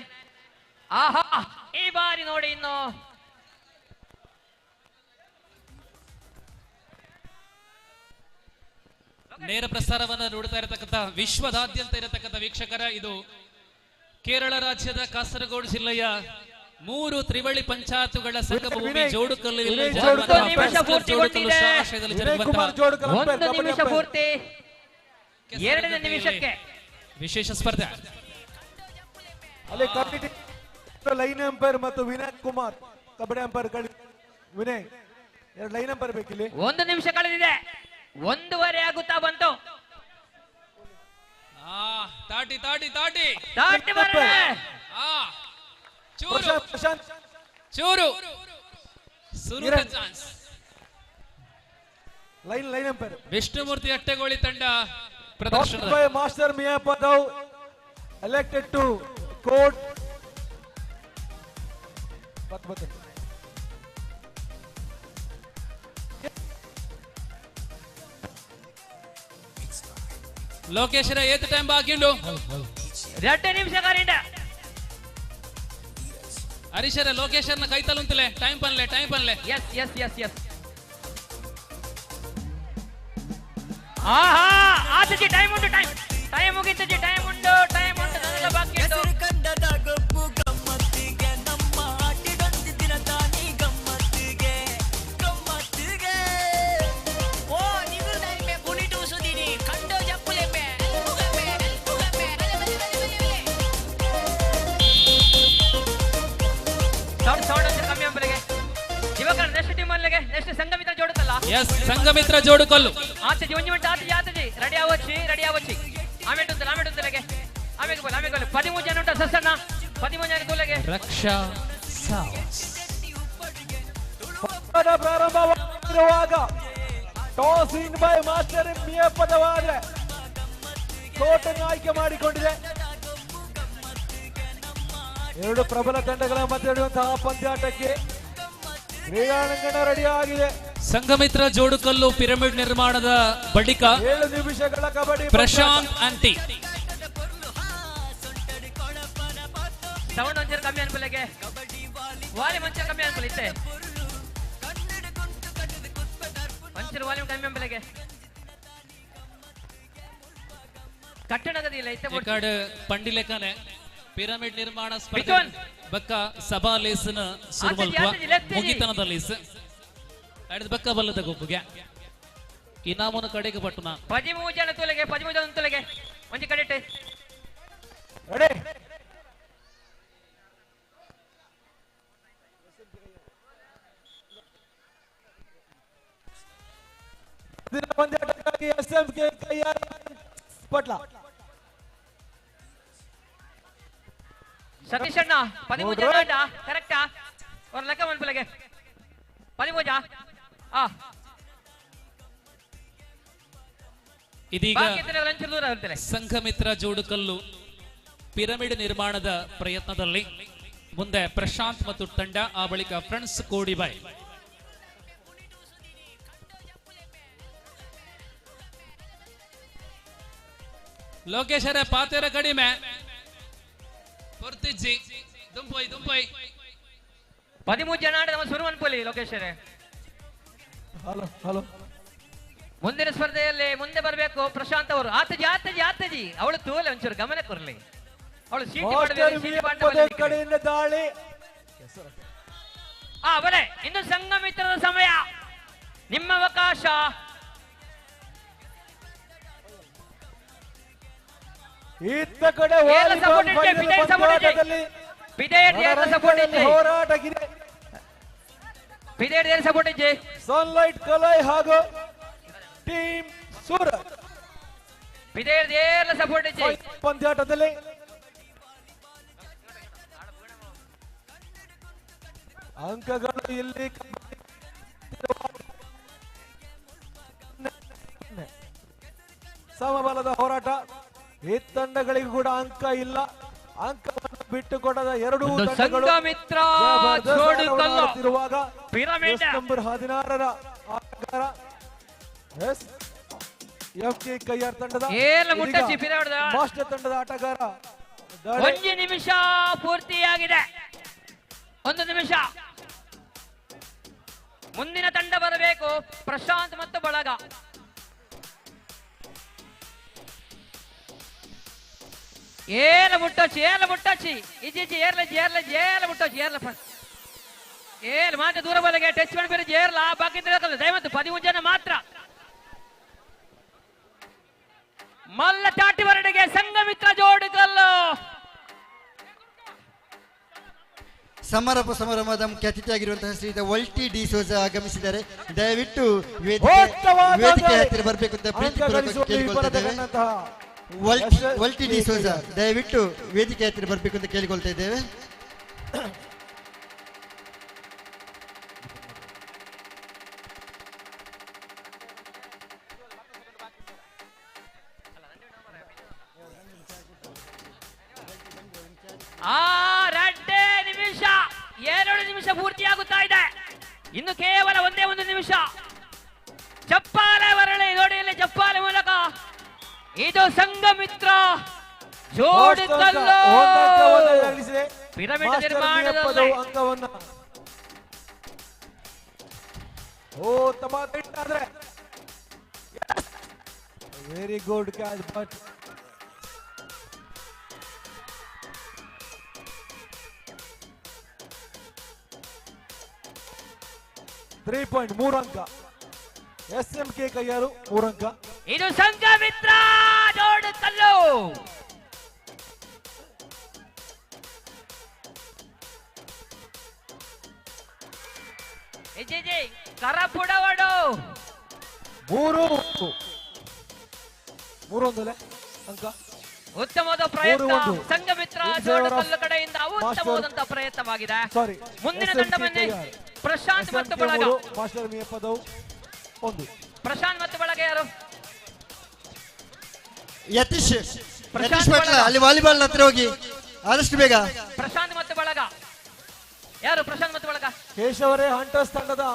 ಆಹಾ ಈ ಬಾರಿ ನೋಡಿ ಇನ್ನು ನೇರ ಪ್ರಸಾರವನ್ನು ನೋಡ್ತಾ ಇರತಕ್ಕಂಥ ವಿಶ್ವದಾದ್ಯಂತ ಇರತಕ್ಕಂಥ ವೀಕ್ಷಕರ ಇದು ಕೇರಳ ರಾಜ್ಯದ ಕಾಸರಗೋಡು ಜಿಲ್ಲೆಯ 3 ತ್ರಿವಳಿ ಪಂಚಾಯತ್ಗಳ ಸಂಗಮಭೂಮಿ ಜೋಡುಕಲ್ಲು ನಿಮಿಷ ಪೂರ್ತಿ 2 ನಿಮಿಷಕ್ಕೆ ವಿಶೇಷ ಸ್ಪರ್ಧೆ. ಅಲ್ಲಿ ಕಮಿಟಿ ಲೈನ್ ಅಂಪೈರ್ ಮತ್ತು ವಿನಯ್ ಕುಮಾರ್ ಕಬಡ್ಡಿ ಅಂಪೈರ್ ವಿನಯ್ ಎರಡು ಲೈನ್ ಬರ್ಬೇಕಿಲ್ಲಿ. 1 ನಿಮಿಷ ಕಳೆದಿದೆ, 1:30 ಆಗುತ್ತಾ ಬಂತು. ತಾಟಿ ತಾಟಿ ತಾಟಿ ತಾಟಿ ಬರಲಿ. ಚೂರು ಚೂರು ಸುರು chance. Line umpire Vishnumurthy Attegoli ತಂಡ ಪ್ರದರ್ಶನ. Master Miyapadav elected to court. Lokeshwara ಏತ್ ಟೈಮ್ ಬಾಕಿಂಡು 2 ನಿಮಿಷ ಕರೀಟ. ಹರೀಶರ ಲೋಕೇಶ್ವರನ ಕೈತಲುಂತಲೆ ಟೈಮ್ ಪನ್ಲೆ. ಎಸ್ ಆಹಾ ಆತಜಿ ಟೈಮ್ ಉಂಟು, ಟೈಮ್ ಮುಗಿತಜಿ, ಟೈಮ್ ಉಂಟು ನನ್ನ ಬಾಕಿ ಉಂಟು. ನೆಕ್ಸ್ಟ್ ಸಂಘಮಿತ್ರ ಜೋಡುಕಲ್ಲ. ಎಸ್ ಸಂಘಮಿತ್ರ ಜೋಡುಕಲ್ಲು. ಆತಜಿ ಒಂಜಿ ಮಿನಿಟ್ ಆತಜಿ ರೆಡಿ ಆವಚ್ಚಿ ಆಮೇಲೆ ಉಂತಲೆಗೆ ಆಮೇಲೆ 13 ಜನ ಉಂಟ ಸಸಣ್ಣ, 13 ಜನ ತೋಲೆಗೆ ರಕ್ಷಾ ಪ್ರಾರಂಭವಾಗಿರುವಾಗ ಟಾಸ್ ಇನ್ ಬೈ ಮಾಸ್ಟರ್ ಮಿಯಾ ಪದವಾದ್ರೆ ಕೋರ್ಟ್ ಅನ್ನು ಆಯ್ಕೆ ಮಾಡಿಕೊಂಡಿದೆ. ಎರಡು ಪ್ರಬಲ ತಂಡಗಳ ಮಧ್ಯೆ ನಡೆಯುವಂತಹ ಪಂದ್ಯಾಟಕ್ಕೆ ಕ್ರೀಡಾಂಗಣ ರೆಡಿ ಆಗಿದೆ. ಸಂಘಮಿತ್ರ ಜೋಡುಕಲ್ಲು ಪಿರಮಿಡ್ ನಿರ್ಮಾಣದ ಬಳಿಕ 7 ನಿಮಿಷಗಳ ಕಬಡ್ಡಿ. ಪ್ರಶಾಂತ್ ಆಂಟಿ ಸೌಂಡ್ ಒಂಚೂರು ಕಮ್ಮಿ ಅನ್ಕೊಳ್ಳಿಗೆ, ವಾಲ್ಯೂಮ್ ಒಂಚೂರು ಕಮ್ಮಿ ಅನ್ಕೊಳ್ಳಿ, ಇತ್ತೆ ಒಂಚೂರು ವಾಲ್ಯೂಮ್ ಕಮ್ಮಿ ಅನ್ಕೊಳ್ಳಿಗೆ. ಕಟ್ಟಣಗದಿಲ್ಲ ಇತ್ತೆ ರೆಕಾರ್ಡ್ ಪಂಡಿಲೆಕ್ಕನೆ ಪಿರಮಿಡ್ ನಿರ್ಮಾಣ ಸ್ಪರ್ಧೆ ಬಕ್ಕ ಸಭಾ ಲೇಸನ ಸುರುಮಲ್ಪ ಮುಗಿತನದ ಲೇಸ್ ಅಡಿದ ಬಕ್ಕ ಬಲ್ಲದ ಗುಂಪುಗೆ ಇನಾಮನ ಕಡೆಗೆ ಪಟ್ಟುನ 13 ಜನ ತೊಲೆಗೆ ಒಂಜಿ ಕಡೆಟ್ಟೆ ರೆಡಿ. ಪಂದ್ಯಾಟಕ್ಕಾಗಿ ಎಸ್ಎಂಕೆ ಕೈಯಾರ ಪಟ್ಲ ಸತೀಶ್ ಅಣ್ಣ 13 ಜನ ಕರೆಕ್ಟಾ? ಒಂದು ಲೆಕ್ಕ ಮನ್ಪಲೆಗೆ 13 ಇದೀಗ ಸಂಘಮಿತ್ರ ಜೋಡುಕಲ್ಲು ಪಿರಮಿಡ್ ನಿರ್ಮಾಣದ ಪ್ರಯತ್ನದಲ್ಲಿ ಮುಂದೆ ಪ್ರಶಾಂತ್ ಮತ್ತು ತಂಡ, ಆ ಬಳಿಕ ಫ್ರೆಂಡ್ಸ್ ಕೋಡಿಬಾಯ್. ಲೋಕೇಶರ ಪಾತೆರ ಕಡಿಮೆ ಪೊರ್ತಿಜ್ಜಿ ದುಂಪೈ 13 ಜನ ನಮ್ಮ ಸುರುವನ್ಪಲ್ಲಿ ಲೋಕೇಶರೇ. ಹಲೋ ಮುಂದಿನ ಸ್ಪರ್ಧೆಯಲ್ಲಿ ಮುಂದೆ ಬರಬೇಕು ಪ್ರಶಾಂತ್ ಅವರು. ಆತಜಿ ಅವಳು ತೋಲೆ ಒಂಚೂರು ಗಮನ ಕೊರ್ಲಿ, ಅವಳು ಕಡೆಯಿಂದ ದಾಳಿ. ಬಲೆ ಇನ್ನು ಸಂಘಮಿತ್ರದ ಸಮಯ, ನಿಮ್ಮ ಅವಕಾಶ. ಇತ್ತ ಕಡೆ ಸಪೋರ್ಟ್ ಇದೆ. ಸನ್ಲೈಟ್ ಕಲೈ ಹಾಗೂ ಟೀಮ್ ಸೂರತ್ ಸಪೋರ್ಟ್ ಇದೆ ಪಂದ್ಯಾಟದಲ್ಲಿ. ಅಂಕಗಳು ಇಲ್ಲಿ ಸಮಬಲದ ಹೋರಾಟ. ಈ ತಂಡಗಳಿಗೂ ಕೂಡ ಅಂಕ ಇಲ್ಲ, ಅಂಕವನ್ನು ಬಿಟ್ಟುಕೊಡದ ಎರಡೂ ತಂಡಗಳು ನಂಬರ್ 16ರ ಆಟಗಾರ ಎಫ್ಕೆ ಕೈಯಾರ್ ತಂಡದ ಮಾಸ್ಟರ್ ತಂಡದ ಆಟಗಾರ. 1 ನಿಮಿಷ ಪೂರ್ತಿಯಾಗಿದೆ, 1 ನಿಮಿಷ. ಮುಂದಿನ ತಂಡ ಬರಬೇಕು ಪ್ರಶಾಂತ್ ಮತ್ತು ಬಳಗ. ಏಲ ಮುಟ್ಟೋಚಿ ಇಜ್ಜಿ ಏರ್ಲ ಮುಟ್ಟೋಚಿ ಏರ್ಲ ಮಾತ್ರ ದೂರ ಬಲಗೆ ಟಚ್ ಮಾಡಿ ಏರ್ಲ ಬಾಕಿ ದಯಮತ್ತು 13 ಜನ ಮಾತ್ರ. ಮಲ್ಲ ಚಾಟಿ ಹೊರಡೆಗೆ ಸಂಘಮಿತ್ರ ಜೋಡುಕಲ್ಲು. ಸಮಾರೋಪ ಸಮಾರಂಭದ ಮುಖ್ಯ ಅತಿಥಿಯಾಗಿರುವಂತಹ ಶ್ರೀಯುತ ವಲ್ಟಿ ಡಿ ಸೋಜ ಆಗಮಿಸಿದ್ದಾರೆ. ದಯವಿಟ್ಟು ವೇದಿಕೆ ಹತ್ತಿರ ಬರಬೇಕು ಅಂತ ಪ್ರೀತಿಪೂರ್ವಕವಾಗಿ ಕೇಳಿಕೊಳ್ತಾ ಇದ್ದೇವೆ. ವಲ್ಟಿ ಡಿ ಸೋಜ ದಯವಿಟ್ಟು ವೇದಿಕೆ ಹತ್ತಿರ ಬರಬೇಕು ಅಂತ ಕೇಳಿಕೊಳ್ತಾ ಇದ್ದೇವೆ. ನಿಮಿಷ 2 ನಿಮಿಷ ಪೂರ್ತಿಯಾಗುತ್ತಾ ಇದೆ. ಇನ್ನು ಕೇವಲ ಒಂದೇ ಒಂದು ನಿಮಿಷ. ಚಪ್ಪಾಳೆ ಬರಲಿ ನೋಡಿ, ಇಲ್ಲಿ ಚಪ್ಪಾಳೆ ಮೂಲಕ ಇದು ಸಂಘಮಿತ್ರ ಜೋಡಿಕಲ್ಲು ಪಿರಮಿಡ್ ನಿರ್ಮಾಣದಲ್ಲಿ very good catch. But 3 point 3 ಅಂಕ. SMK ಕೈಯಾರು 3 ಅಂಕ. ಇದು ಸಂಘಮಿತ್ರ ಜೋಡಿಕಲ್ಲು. ಕರಪುಡವಡು 3 ಅಂಕ. ಉತ್ತಮವಾದ ಪ್ರಯತ್ನ ಸಂಘಮಿತ್ರ ಜೋಡಿಕಲ್ಲು ಕಡೆಯಿಂದ ಉತ್ತಮವಾದಂತಹ ಪ್ರಯತ್ನವಾಗಿದೆ. ಮುಂದಿನ ತಂಡವನ್ನೇ ಪ್ರಶಾಂತ್ ಮತ್ತು ಬಳಗ. ಮಾಸ್ಟರ್ ಮೇಪದವು 1. ಪ್ರಶಾಂತ್ ಮತ್ತು ಬಳಗ ಯಾರು? ಯತೀಶ್ ಪಟ್ಲ ಅಲ್ಲಿ ವಾಲಿಬಾಲ್ ಹತ್ರ ಹೋಗಿ ಆದಷ್ಟು ಬೇಗ. ಪ್ರಶಾಂತ್ ಮತ್ತು ಬಳಗ ಯಾರು? ಪ್ರಶಾಂತ್ ಮತ್ತು ಬಳಗ ಕೇಶವರೇ ಹಂಟರ್ಸ್ ತಂಡದ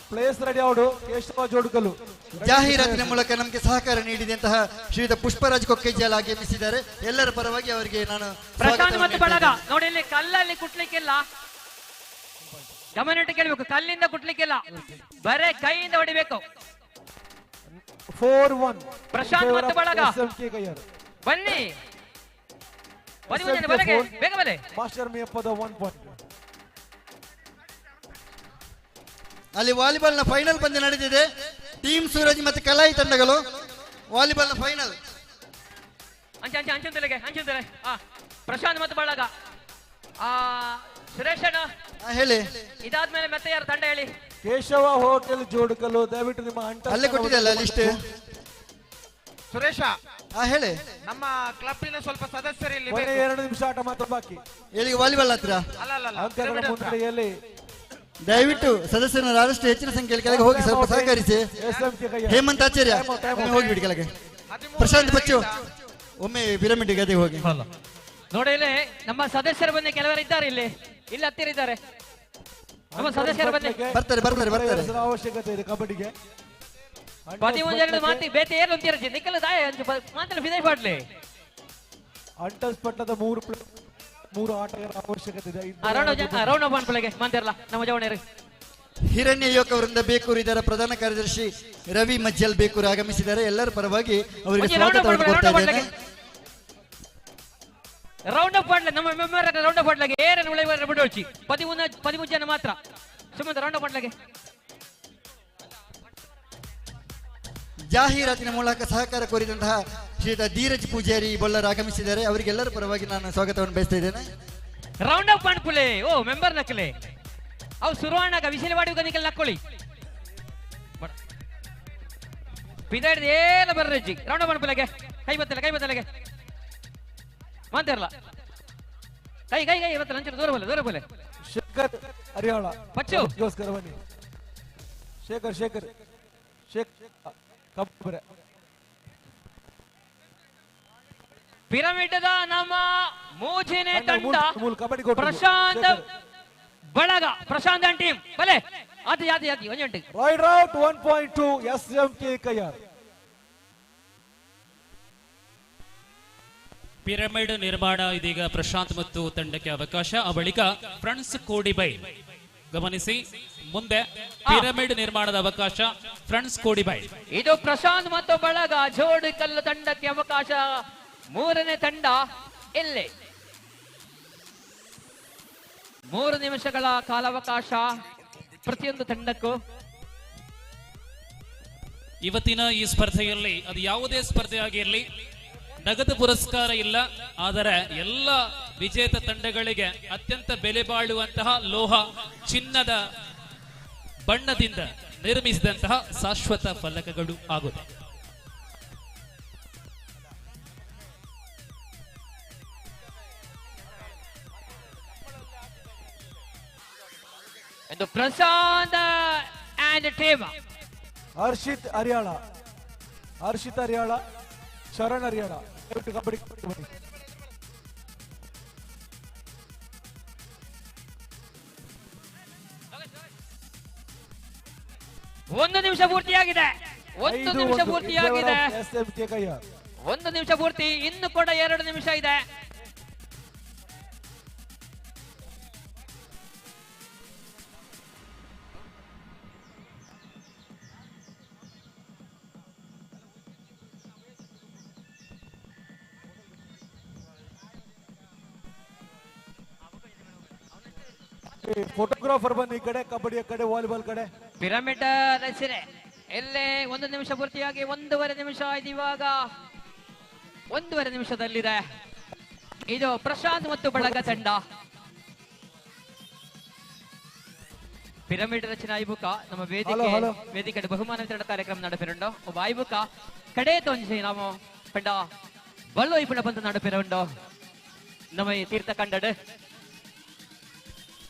ಪ್ಲೇಯರ್ಸ್ ರೆಡಿ ಔಡು. ಕೇಶವ ಜೋಡುಕಲ್ಲು ಜಾಹೀರಾತಿನ ಮೂಲಕ ನಮಗೆ ಸಹಕಾರ ನೀಡಿದಂತಹ ಶ್ರೀಯುತ ಪುಷ್ಪರಾಜ್ ಕೊಕ್ಕೇಜಾಲ್ ಆಗಮಿಸಿದ್ದಾರೆ. ಎಲ್ಲರ ಪರವಾಗಿ ಅವರಿಗೆ ನಾನು ಪ್ರಶಾಂತ್ ಮತ್ತು ಬಳಗ. ನೋಡಿ ಇಲ್ಲಿ ಕಲ್ಲಲ್ಲಿ ಕುಟ್ಲಿಕ್ಕಿಲ್ಲ, ಗಮನ ಇಟ್ಟು ಕೇಳಬೇಕು. ಕಲ್ಲಿಂದ ಕುಟ್ಲಿಕ್ಕಿಲ್ಲ, ಬರೇ ಕೈಯಿಂದ ಹೊಡಿಬೇಕು. 4-1 ಪ್ರಶಾಂತ್ ಮತ್ತು ಬಳಗ ಬನ್ನಿ, ಬಲೆಗೆ ಬೇಗ ಬಲೆ. ಮಾಸ್ಟರ್ ಮೇಪದ 1 ಪಾಯಿಂಟ್. ಅಲ್ಲಿ ವಾಲಿಬಾಲ್ ನ ಫೈನಲ್ ಪಂದ್ಯ ನಡೆದಿದೆ. ಟೀಮ್ ಸೂರಜ್ ಮತ್ತು ಕಲಾಯಿ ತಂಡಗಳು ವಾಲಿಬಾಲ್ ನ ಫೈನಲ್. ಅಂಚಂತಲೆ ಪ್ರಶಾಂತ್ ಮತ್ತು ಬಳಗ. ಸುರೇಶ್ ಅಣ್ಣ ಹೇಳಿ. ಇದಾದ್ಮೇಲೆ ಮತ್ತೆ ಯಾರು ತಂಡ ಹೇಳಿ? ಕೇಶವ ಹೋಟೆಲ್ ಜೋಡುಕಲ್ಲು. ದಯವಿಟ್ಟು ನಿಮ್ಮ ಅಲ್ಲೇ ಕೊಟ್ಟಿದೆಯಲ್ಲ ಲಿಸ್ಟ್. ಸುರೇಶ ಹೇಳಿ. ನಮ್ಮ ಕ್ಲಬ್ಬಿನ ಸ್ವಲ್ಪ ಸದಸ್ಯರು ಇಲ್ಲಿ 2 ನಿಮಿಷ ಆಟ ಮಾತ್ರ ಬಾಕಿ. ಎಲ್ಲಿಗೆ? ವಾಲಿಬಾಲ್ ಹತ್ರ. ಮುಂದಡಿಯಲ್ಲಿ ದಯವಿಟ್ಟು ಸದಸ್ಯರು ಆದಷ್ಟು ಹೆಚ್ಚಿನ ಸಂಖ್ಯೆಯಲ್ಲಿ ಕೆಳಗೆ ಹೋಗಿ ಸ್ವಲ್ಪ ಸಹಕರಿಸಿ. ಹೇಮಂತ್ ಆಚಾರ್ಯ ಹೋಗಿಬಿಡಿ ಕೆಳಗೆ. ಪ್ರಶಾಂತ್ ಬಚ್ಚು ಒಮ್ಮೆ ಪಿರಮಿಡ್ ಗದೆ ಹೋಗಿ. ನೋಡಿ ಇಲ್ಲಿ ನಮ್ಮ ಸದಸ್ಯರು ಬಂದು ಕೆಲವರು ಇದ್ದಾರೆ, ಇಲ್ಲಿ ಹತ್ತಿರ ಇದ್ದಾರೆ ನಮ್ಮ ಸದಸ್ಯರು ಬಂದು ಬರ್ತಾರೆ. ಅವಶ್ಯಕತೆ ಇದೆ ಕಬಡ್ಡಿಗೆ. 13 ಮಾತಿ ಬೇತೆ ಏನು ಅಂತಿರಜಿ ನಿಕ್ಕಲ ದಾಯ ಮಾತ್ರ ವಿಜಯ್ ಪಾಟ್ಲೆ. ಅಂಟರ್ಸ್ ಪಟ್ಟದ 3 ಆಟಗಾರ ಅವಶ್ಯಕತೆ ಇದೆ. ರೌಂಡ್ ಆಫ್ ಪ್ಲೇಗೆ ಮಾಂತಿರಲ್ಲ ನಮ್ಮ ಜವಣರು. ಹಿರಣ್ಯ ಯುವಕ ವೃಂದ ಬೇಕೂರು ಇದರ ಪ್ರಧಾನ ಕಾರ್ಯದರ್ಶಿ ರವಿ ಮಜ್ಜಲ್ ಬೇಕೂರು ಆಗಮಿಸಿದ್ದಾರೆ. ಎಲ್ಲರ ಪರವಾಗಿ ಅವರಿಗೆ ಸ್ವಾಗತವನ್ನು ಕೊಡ್ತಾ ಇದ್ದೇನೆ. ರೌಂಡ್ ಆಫ್ ಪಾಟ್ಲೆ ನಮ್ಮ ಮೆಂಬರ್ ರೌಂಡ್ ಆಫ್ ಪಾಟ್ಲೆಗೆ ಏರನ್ನು ಉಳಿವರ ಬಿಡೋಚಿ 13 ಜನ ಮಾತ್ರ. ಸುಮ್ಮನೆ ರೌಂಡ್ ಆಫ್ ಪಾಟ್ಲೆಗೆ ಜಾಹೀರಾತಿನ ಮೂಲಕ ಸಹಕಾರ ಕೋರಿದಂತಹ ಶ್ರೀಯುತ ಧೀರಜ್ ಪೂಜಾರಿ ಬೊಳ್ಳರ್ ಆಗಮಿಸಿದ್ದಾರೆ. ಅವರಿಗೆಲ್ಲರ ಪರವಾಗಿ ನಾನು ಸ್ವಾಗತವನ್ನು ಬಯಸ್ತಾ ಇದ್ದೇನೆ. ರೌಂಡ್ ಆಫ್ ಪಾಣ್ಪುಲೆ ಓ ಮೆಂಬರ್ ನಕ್ಕಲೆ ಅವು ಸುರುವಾಣಗ ವಿಶಿಲವಾಡಿ ಗನಿಕಲ್ ನಕ್ಕೊಳ್ಳಿ ಪಿದಾಡಿದ ಏನ ಬರ್ರಜ್ಜಿ. ರೌಂಡ್ ಆಫ್ ಪಾಣ್ಪುಲೆಗೆ ಕೈ ಬತ್ತಲೆಗೆ ಮಾತಾರಲ್ಲ ಕೈ ಇವತ್ತು ಲಂಚ ದೂರ ಬೋಲೆ. ಶೇಖರ್ ಹರಿಯಾಳ ಪಚ್ಚು ಗೋಸ್ಕರ ಬನ್ನಿ. ಶೇಖರ್ ಕಬ್ಬರೆ ಪಿರಮಿಡ್ ನಮ್ಮ ಮೂಜಿನೇ ತಂಡ ಪ್ರಶಾಂತ್ ಬಳಗ. ಪ್ರಶಾಂತ್ ಅಂಡ್ ಟೀಮ್ ಬಲೆ ಆದಿ ಒಂಜಂಟಿ ರೈಡ್ ಔಟ್ 1.2 SMK ಕೈಯಾರ್. ಪಿರಮಿಡ್ ನಿರ್ಮಾಣ ಇದೀಗ ಪ್ರಶಾಂತ್ ಮತ್ತು ತಂಡಕ್ಕೆ ಅವಕಾಶ. ಆ ಬಳಿಕ ಫ್ರೆಂಡ್ಸ್ ಕೋಡಿಬೈ ಗಮನಿಸಿ. ಮುಂದೆ ಪಿರಮಿಡ್ ನಿರ್ಮಾಣದ ಅವಕಾಶ ಫ್ರೆಂಡ್ಸ್ ಕೋಡಿಬೈ. ಇದು ಪ್ರಶಾಂತ್ ಮತ್ತು ಬಳಗ ಜೋಡಿಕಲ್ಲು ತಂಡಕ್ಕೆ ಅವಕಾಶ. 3ನೇ ತಂಡ ಇಲ್ಲಿ 3 ನಿಮಿಷಗಳ ಕಾಲಾವಕಾಶ ಪ್ರತಿಯೊಂದು ತಂಡಕ್ಕೂ. ಇವತ್ತಿನ ಈ ಸ್ಪರ್ಧೆಯಲ್ಲಿ ಅದು ಯಾವುದೇ ಸ್ಪರ್ಧೆ ಆಗಿರಲಿ ನಗದು ಪುರಸ್ಕಾರ ಇಲ್ಲ, ಆದರೆ ಎಲ್ಲ ವಿಜೇತ ತಂಡಗಳಿಗೆ ಅತ್ಯಂತ ಬೆಲೆ ಬಾಳುವಂತಹ ಲೋಹ ಚಿನ್ನದ ಬಣ್ಣದಿಂದ ನಿರ್ಮಿಸಿದಂತಹ ಶಾಶ್ವತ ಫಲಕಗಳು ಆಗುತ್ತದೆ. ಇದು ಪ್ರಸಾದ್ ಅಂಡ್ ಟೀಮ್. ಹರ್ಷಿತ್ ಹರಿಯಾಳ, ಶರಣ್ ಹರಿಯಾಳ ಕಬಡ್ಡಿ ಬನ್ನಿ. ಒಂದು ನಿಮಿಷ ಪೂರ್ತಿಯಾಗಿದೆ. ಒಂದು ನಿಮಿಷ ಪೂರ್ತಿಯಾಗಿದೆ. ಒಂದು ನಿಮಿಷ ಪೂರ್ತಿ, ಇನ್ನು ಕೂಡ 2 ನಿಮಿಷ ಇದೆ. ಫೋಟೋಗ್ರಾಫರ್ ಬನ್ನಿ ಈ ಕಡೆ, ಕಬಡ್ಡಿ ಕಡೆ, ವಾಲಿಬಾಲ್ ಕಡೆ. ಪಿರಮಿಡ್ ರಚನೆ ಎಲ್ಲೇ 1 ನಿಮಿಷ ಪೂರ್ತಿಯಾಗಿ 1.5 ನಿಮಿಷ ಆಯ್ತು. ಇವಾಗ 1.5 ನಿಮಿಷದಲ್ಲಿದೆ. ಇದು ಪ್ರಶಾಂತ್ ಮತ್ತು ಬಳಗ ತಂಡ. ಪಿರಮಿಡ್ ರಚನೆ ಆಯ್ಬುಕ ನಮ್ಮ ವೇದಿಕೆ ಬಹುಮಾನ ವಿತರಣಾ ಕಾರ್ಯಕ್ರಮ ನಡಪಿರುಂಡು. ಒಬ್ಬ ಆಯ್ಬುಕ ಕಡೆ ತೊಂಜಿ ನಾವು ಪಂಡ ಬಲ್ಲು ಇಪ್ಪಣ ಬಂದು ನಡಪಿರುಂಡು ನಮ್ಮ ಈ ತೀರ್ಥ ಕಂಡಡ್.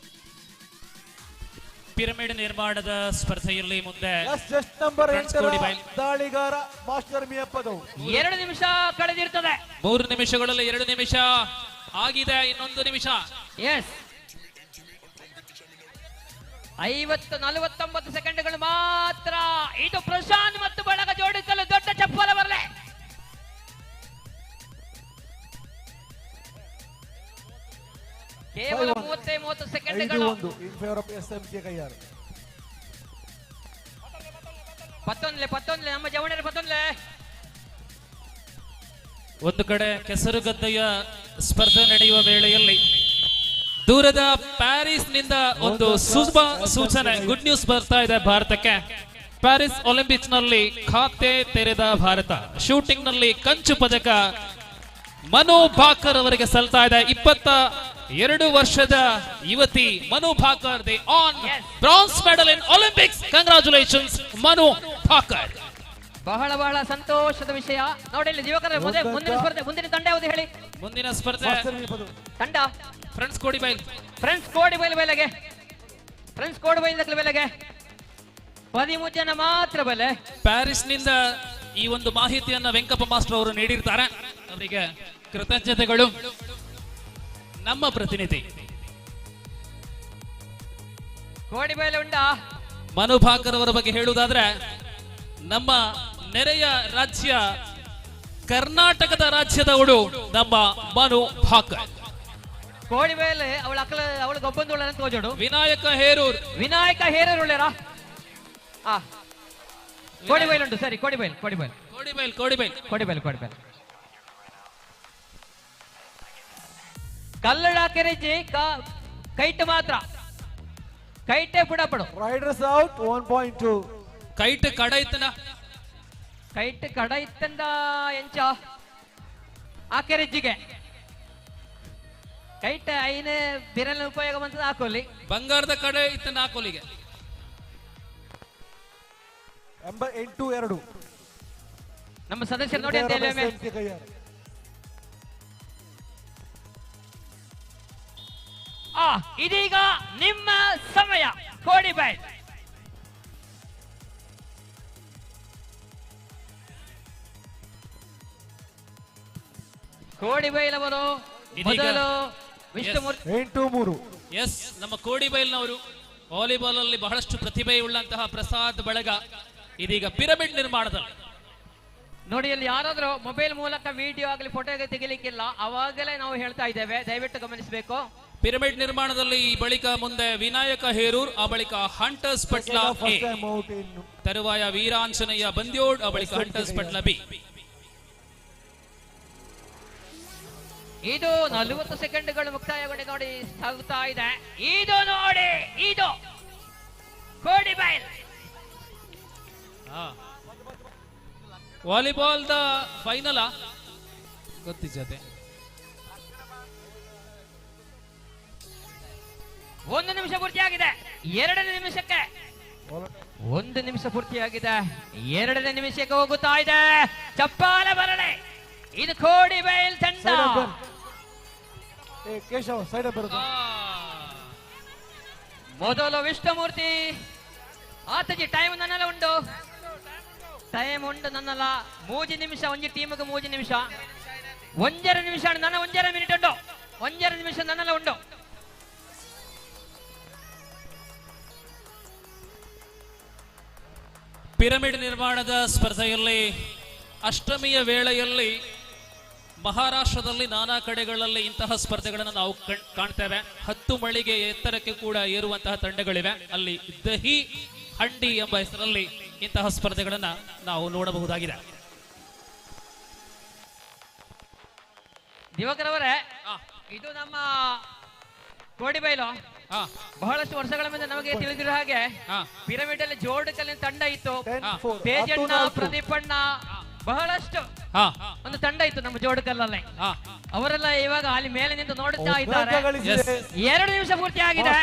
ಪಿರಮಿಡ್ ನಿರ್ಮಾಣದ ಸ್ಪರ್ಧೆಯಲ್ಲಿ ಮುಂದೆ ನಂಬರ್ 8 ದಾಳಿಗಾರ ಮಾಸ್ಟರ್ ಮಿಯಪ್ಪದವು. 2 ನಿಮಿಷ ಕಳೆದಿರ್ತದೆ. 3 ನಿಮಿಷಗಳಲ್ಲಿ 2 ನಿಮಿಷ ಆಗಿದೆ. ಇನ್ನೊಂದು ನಿಮಿಷ. ಎಸ್ 49 ಸೆಕೆಂಡ್ಗಳು ಮಾತ್ರ. ಇದು ಪ್ರಶಾಂತ್ ಮತ್ತು ಬಳಗ ಜೋಡಿಸಲು ದೊಡ್ಡ ಚಪ್ಪಲ ಬರಲೆ. ಕೇವಲ 30 ಸೆಕೆಂಡ್ಗಳು. 11 ನಮ್ಮ ಜವಣರ 11. ಒಂದು ಕಡೆ ಕೆಸರುಗದ್ದೆಯ ಸ್ಪರ್ಧೆ ನಡೆಯುವ ವೇಳೆಯಲ್ಲಿ ದೂರದ ಪ್ಯಾರಿಸ್ ನಿಂದ ಒಂದು ಶುಭ ಸೂಚನೆ, ಗುಡ್ ನ್ಯೂಸ್ ಬರ್ತಾ ಇದೆ ಭಾರತಕ್ಕೆ. ಪ್ಯಾರಿಸ್ ಒಲಿಂಪಿಕ್ಸ್ ನಲ್ಲಿ ಖಾತೆ ತೆರೆದ ಭಾರತ. ಶೂಟಿಂಗ್ ನಲ್ಲಿ ಕಂಚು ಪದಕ ಮನು ಭಾಕರ್ ಅವರಿಗೆ ಸಲ್ತಾ ಇದೆ. 22 ವರ್ಷದ ಯುವತಿ Manu Bhaker, the on bronze medal in Olympics. Congratulations Manu Bhaker. ಬಹಳ ಸಂತೋಷದ ವಿಷಯ. ನೋಡಿ ಇಲ್ಲಿ ಯುವಕರ ಮುಂದಿನ ಸ್ಪರ್ಧೆ, ಮುಂದಿನ ತಂಡ ಯಾವುದು ಹೇಳಿ? ಮುಂದಿನ ಸ್ಪರ್ಧೆ ತಂಡ ಫ್ರೆಂಡ್ಸ್ ಕೋಡಿಬೈಲ್. ಫ್ರೆಂಡ್ಸ್ ಕೋಡಿಬೈಲ್ ಬೆಲೆಗೆ 13 ಜನ ಮಾತ್ರ ಬೆಲೆ. ಪ್ಯಾರಿಸ್ ನಿಂದ ಈ ಒಂದು ಮಾಹಿತಿಯನ್ನ ವೆಂಕಪ್ಪ ಮಾಸ್ಟರ್ ಅವರು ನೀಡಿರ್ತಾರೆ. ಅವರಿಗೆ ಕೃತಜ್ಞತೆಗಳು. ನಮ್ಮ ಪ್ರತಿನಿಧಿ ಕೋಡಿಬೈಲ್ ಉಂಡ ಮನು ಭಾಕರ್ ಅವರ ಬಗ್ಗೆ ಹೇಳುವುದಾದ್ರೆ, ನಮ್ಮ ನೆರೆಯ ರಾಜ್ಯ ಕರ್ನಾಟಕದ ರಾಜ್ಯದವಳು ನಮ್ಮ ಮನು ಭಾಕರ್. ಕೋಡಿಬೈಲ್ ಅವಳ ಗೊಬ್ಬಂದು ತೋಜೋಡು ವಿನಾಯಕ ಹೇರೂರ್ ಉಳ್ಳೇರ. ಕೋಡಿಬೈಲ್ ಉಂಟು. ಸರಿ, ಕೋಡಿಬೈಲ್ ಕಲ್ಲಡ ಕೆರೆಜಿ ಕೈಟ್ ಮಾತ್ರ. ಕೈಟೆ ಪುಡಪಡು. Raiders out 1.2. ಕೈಟ್ ಕಡ ಇತ್ತಂದ ಎಂಚ ಆ ಕೆರೆಜ್ಜಿಗೆ ಕೈಟ್ ಐನ ಬಿರಲ್ ಉಪಯೋಗ ಬಂತದ ಹಾಕೋಲಿ. ಬಂಗಾರದ ಕಡೆ ಇತ್ತನ ಹಾಕೋಲಿಗೆ. 8-2 ನಮ್ಮ ಸದಸ್ಯರು ನೋಡಿ ಅಂತ ಹೇಳಿ. ಇದೀಗ ನಿಮ್ಮ ಸಮಯ. ಕೋಡಿಬೈಲ್ ಅವರು ಮೊದಲು ವಿಷ್ಣುಮೂರ್ತಿ 8-3. ಎಸ್, ನಮ್ಮ ಕೋಡಿಬೈಲ್ನವರು ವಾಲಿಬಾಲ್ ಅಲ್ಲಿ ಬಹಳಷ್ಟು ಪ್ರತಿಭೆ ಉಳ್ಳಂತಹ ಪ್ರಸಾದ್ ಬಳಗ ಇದೀಗ ಪಿರಮಿಡ್ ನಿರ್ಮಾಣದಲ್ಲಿ. ನೋಡಿ, ಅಲ್ಲಿ ಯಾರಾದ್ರೂ ಮೊಬೈಲ್ ಮೂಲಕ ವಿಡಿಯೋ ಆಗಲಿ ಫೋಟೋ ತೆಗಿಲಿಕ್ಕಿಲ್ಲ. ಅವಾಗಲೇ ನಾವು ಹೇಳ್ತಾ ಇದ್ದೇವೆ, ದಯವಿಟ್ಟು ಗಮನಿಸಬೇಕು. ಪಿರಮಿಡ್ ನಿರ್ಮಾಣದಲ್ಲಿ ಈ ಬಳಿಕ ಮುಂದೆ ವಿನಾಯಕ ಹೇರೂರ್, ಆ ಬಳಿಕ ಹಂಟರ್ಸ್ ಪಟ್ಲ ಎ, ತರುವಾಯ ವೀರಾಂಜನೇಯ ಬಂದ್ಯೋಡ್, ಆ ಬಳಿಕ ಹಂಟರ್ಸ್ ಪಟ್ಲ ಬಿ. ಇದು 40 ಸೆಕೆಂಡ್ಗಳು ಮುಕ್ತಾಯಗೊಂಡು ನೋಡಿ ಸಾಗುತ್ತಾ ಇದೆ. ಇದು ನೋಡಿ, ಇದು ಕೋಡಿಬೈಲ್ ವಾಲಿಬಾಲ್ ದ ಫೈನಲ್ ಗೊತ್ತಿಜತೆ. 1 ನಿಮಿಷ ಪೂರ್ತಿಯಾಗಿದೆ. 2ನೇ ನಿಮಿಷಕ್ಕೆ 1 ನಿಮಿಷ ಪೂರ್ತಿಯಾಗಿದೆ. 2ನೇ ನಿಮಿಷಕ್ಕೆ ಹೋಗುತ್ತಾ ಇದೆ. ಚಪ್ಪಾಳೆ ಬರಡೆ. ಇದು ಕೋಡಿಬೈಲ್ ತಂಡ. ಕೇಶವ್ ಸೈಡ್ ಬರೋದು. ಮೊದಲು ವಿಷ್ಣುಮೂರ್ತಿ ಆತಜಿ ಟೈಮ್ ನನ್ನಲ್ಲ ಉಂಟು. ಟೈಮ್ ಉಂಟು ನನ್ನಲ್ಲ 3 ನಿಮಿಷ. ಒಂಜಿ ಟೀಮ್ಗೆ 3 ನಿಮಿಷ. 1.5 ನಿಮಿಷ ನನ್ನ 1.5 ಮಿನಿಟ್ ಉಂಟು. 1.5 ನಿಮಿಷ ನನ್ನಲ್ಲ ಉಂಟು. ಪಿರಮಿಡ್ ನಿರ್ಮಾಣದ ಸ್ಪರ್ಧೆಯಲ್ಲಿ ಅಷ್ಟಮಿಯ ವೇಳೆಯಲ್ಲಿ ಮಹಾರಾಷ್ಟ್ರದಲ್ಲಿ ನಾನಾ ಕಡೆಗಳಲ್ಲಿ ಇಂತಹ ಸ್ಪರ್ಧೆಗಳನ್ನು ನಾವು ಕಾಣ್ತೇವೆ. 10 ಮಳಿಗೆ ಎತ್ತರಕ್ಕೆ ಕೂಡ ಏರುವಂತಹ ತಂಡಗಳಿವೆ. ಅಲ್ಲಿ ದಹಿ ಹಂಡಿ ಎಂಬ ಹೆಸರಲ್ಲಿ ಇಂತಹ ಸ್ಪರ್ಧೆಗಳನ್ನ ನಾವು ನೋಡಬಹುದಾಗಿದೆ. ದಿವಾಕರವರೇ, ಇದು ನಮ್ಮ ಕೋಡಿಬೈಲು. ಬಹಳಷ್ಟು ವರ್ಷಗಳ ಮುಂದೆ ನಮಗೆ ತಿಳಿದಿರೋ ಹಾಗೆ ಪಿರಮಿಡ್ ಅಲ್ಲಿ ಜೋಡುಕಲ್ಲಿನ ತಂಡ ಇತ್ತು. ತೇಜಣ್ಣ, ಪ್ರದೀಪಣ್ಣ, ಬಹಳಷ್ಟು ಒಂದು ತಂಡ ಇತ್ತು ನಮ್ಮ ಜೋಡುಕಲ್ಲಲ್ಲಿ. ಅವರೆಲ್ಲ ಇವಾಗ ಅಲ್ಲಿ ಮೇಲೆ ನಿಂತು ನೋಡುತ್ತಾ ಇದ್ದಾರೆ. 2 ನಿಮಿಷ ಪೂರ್ತಿ ಆಗಿದೆ.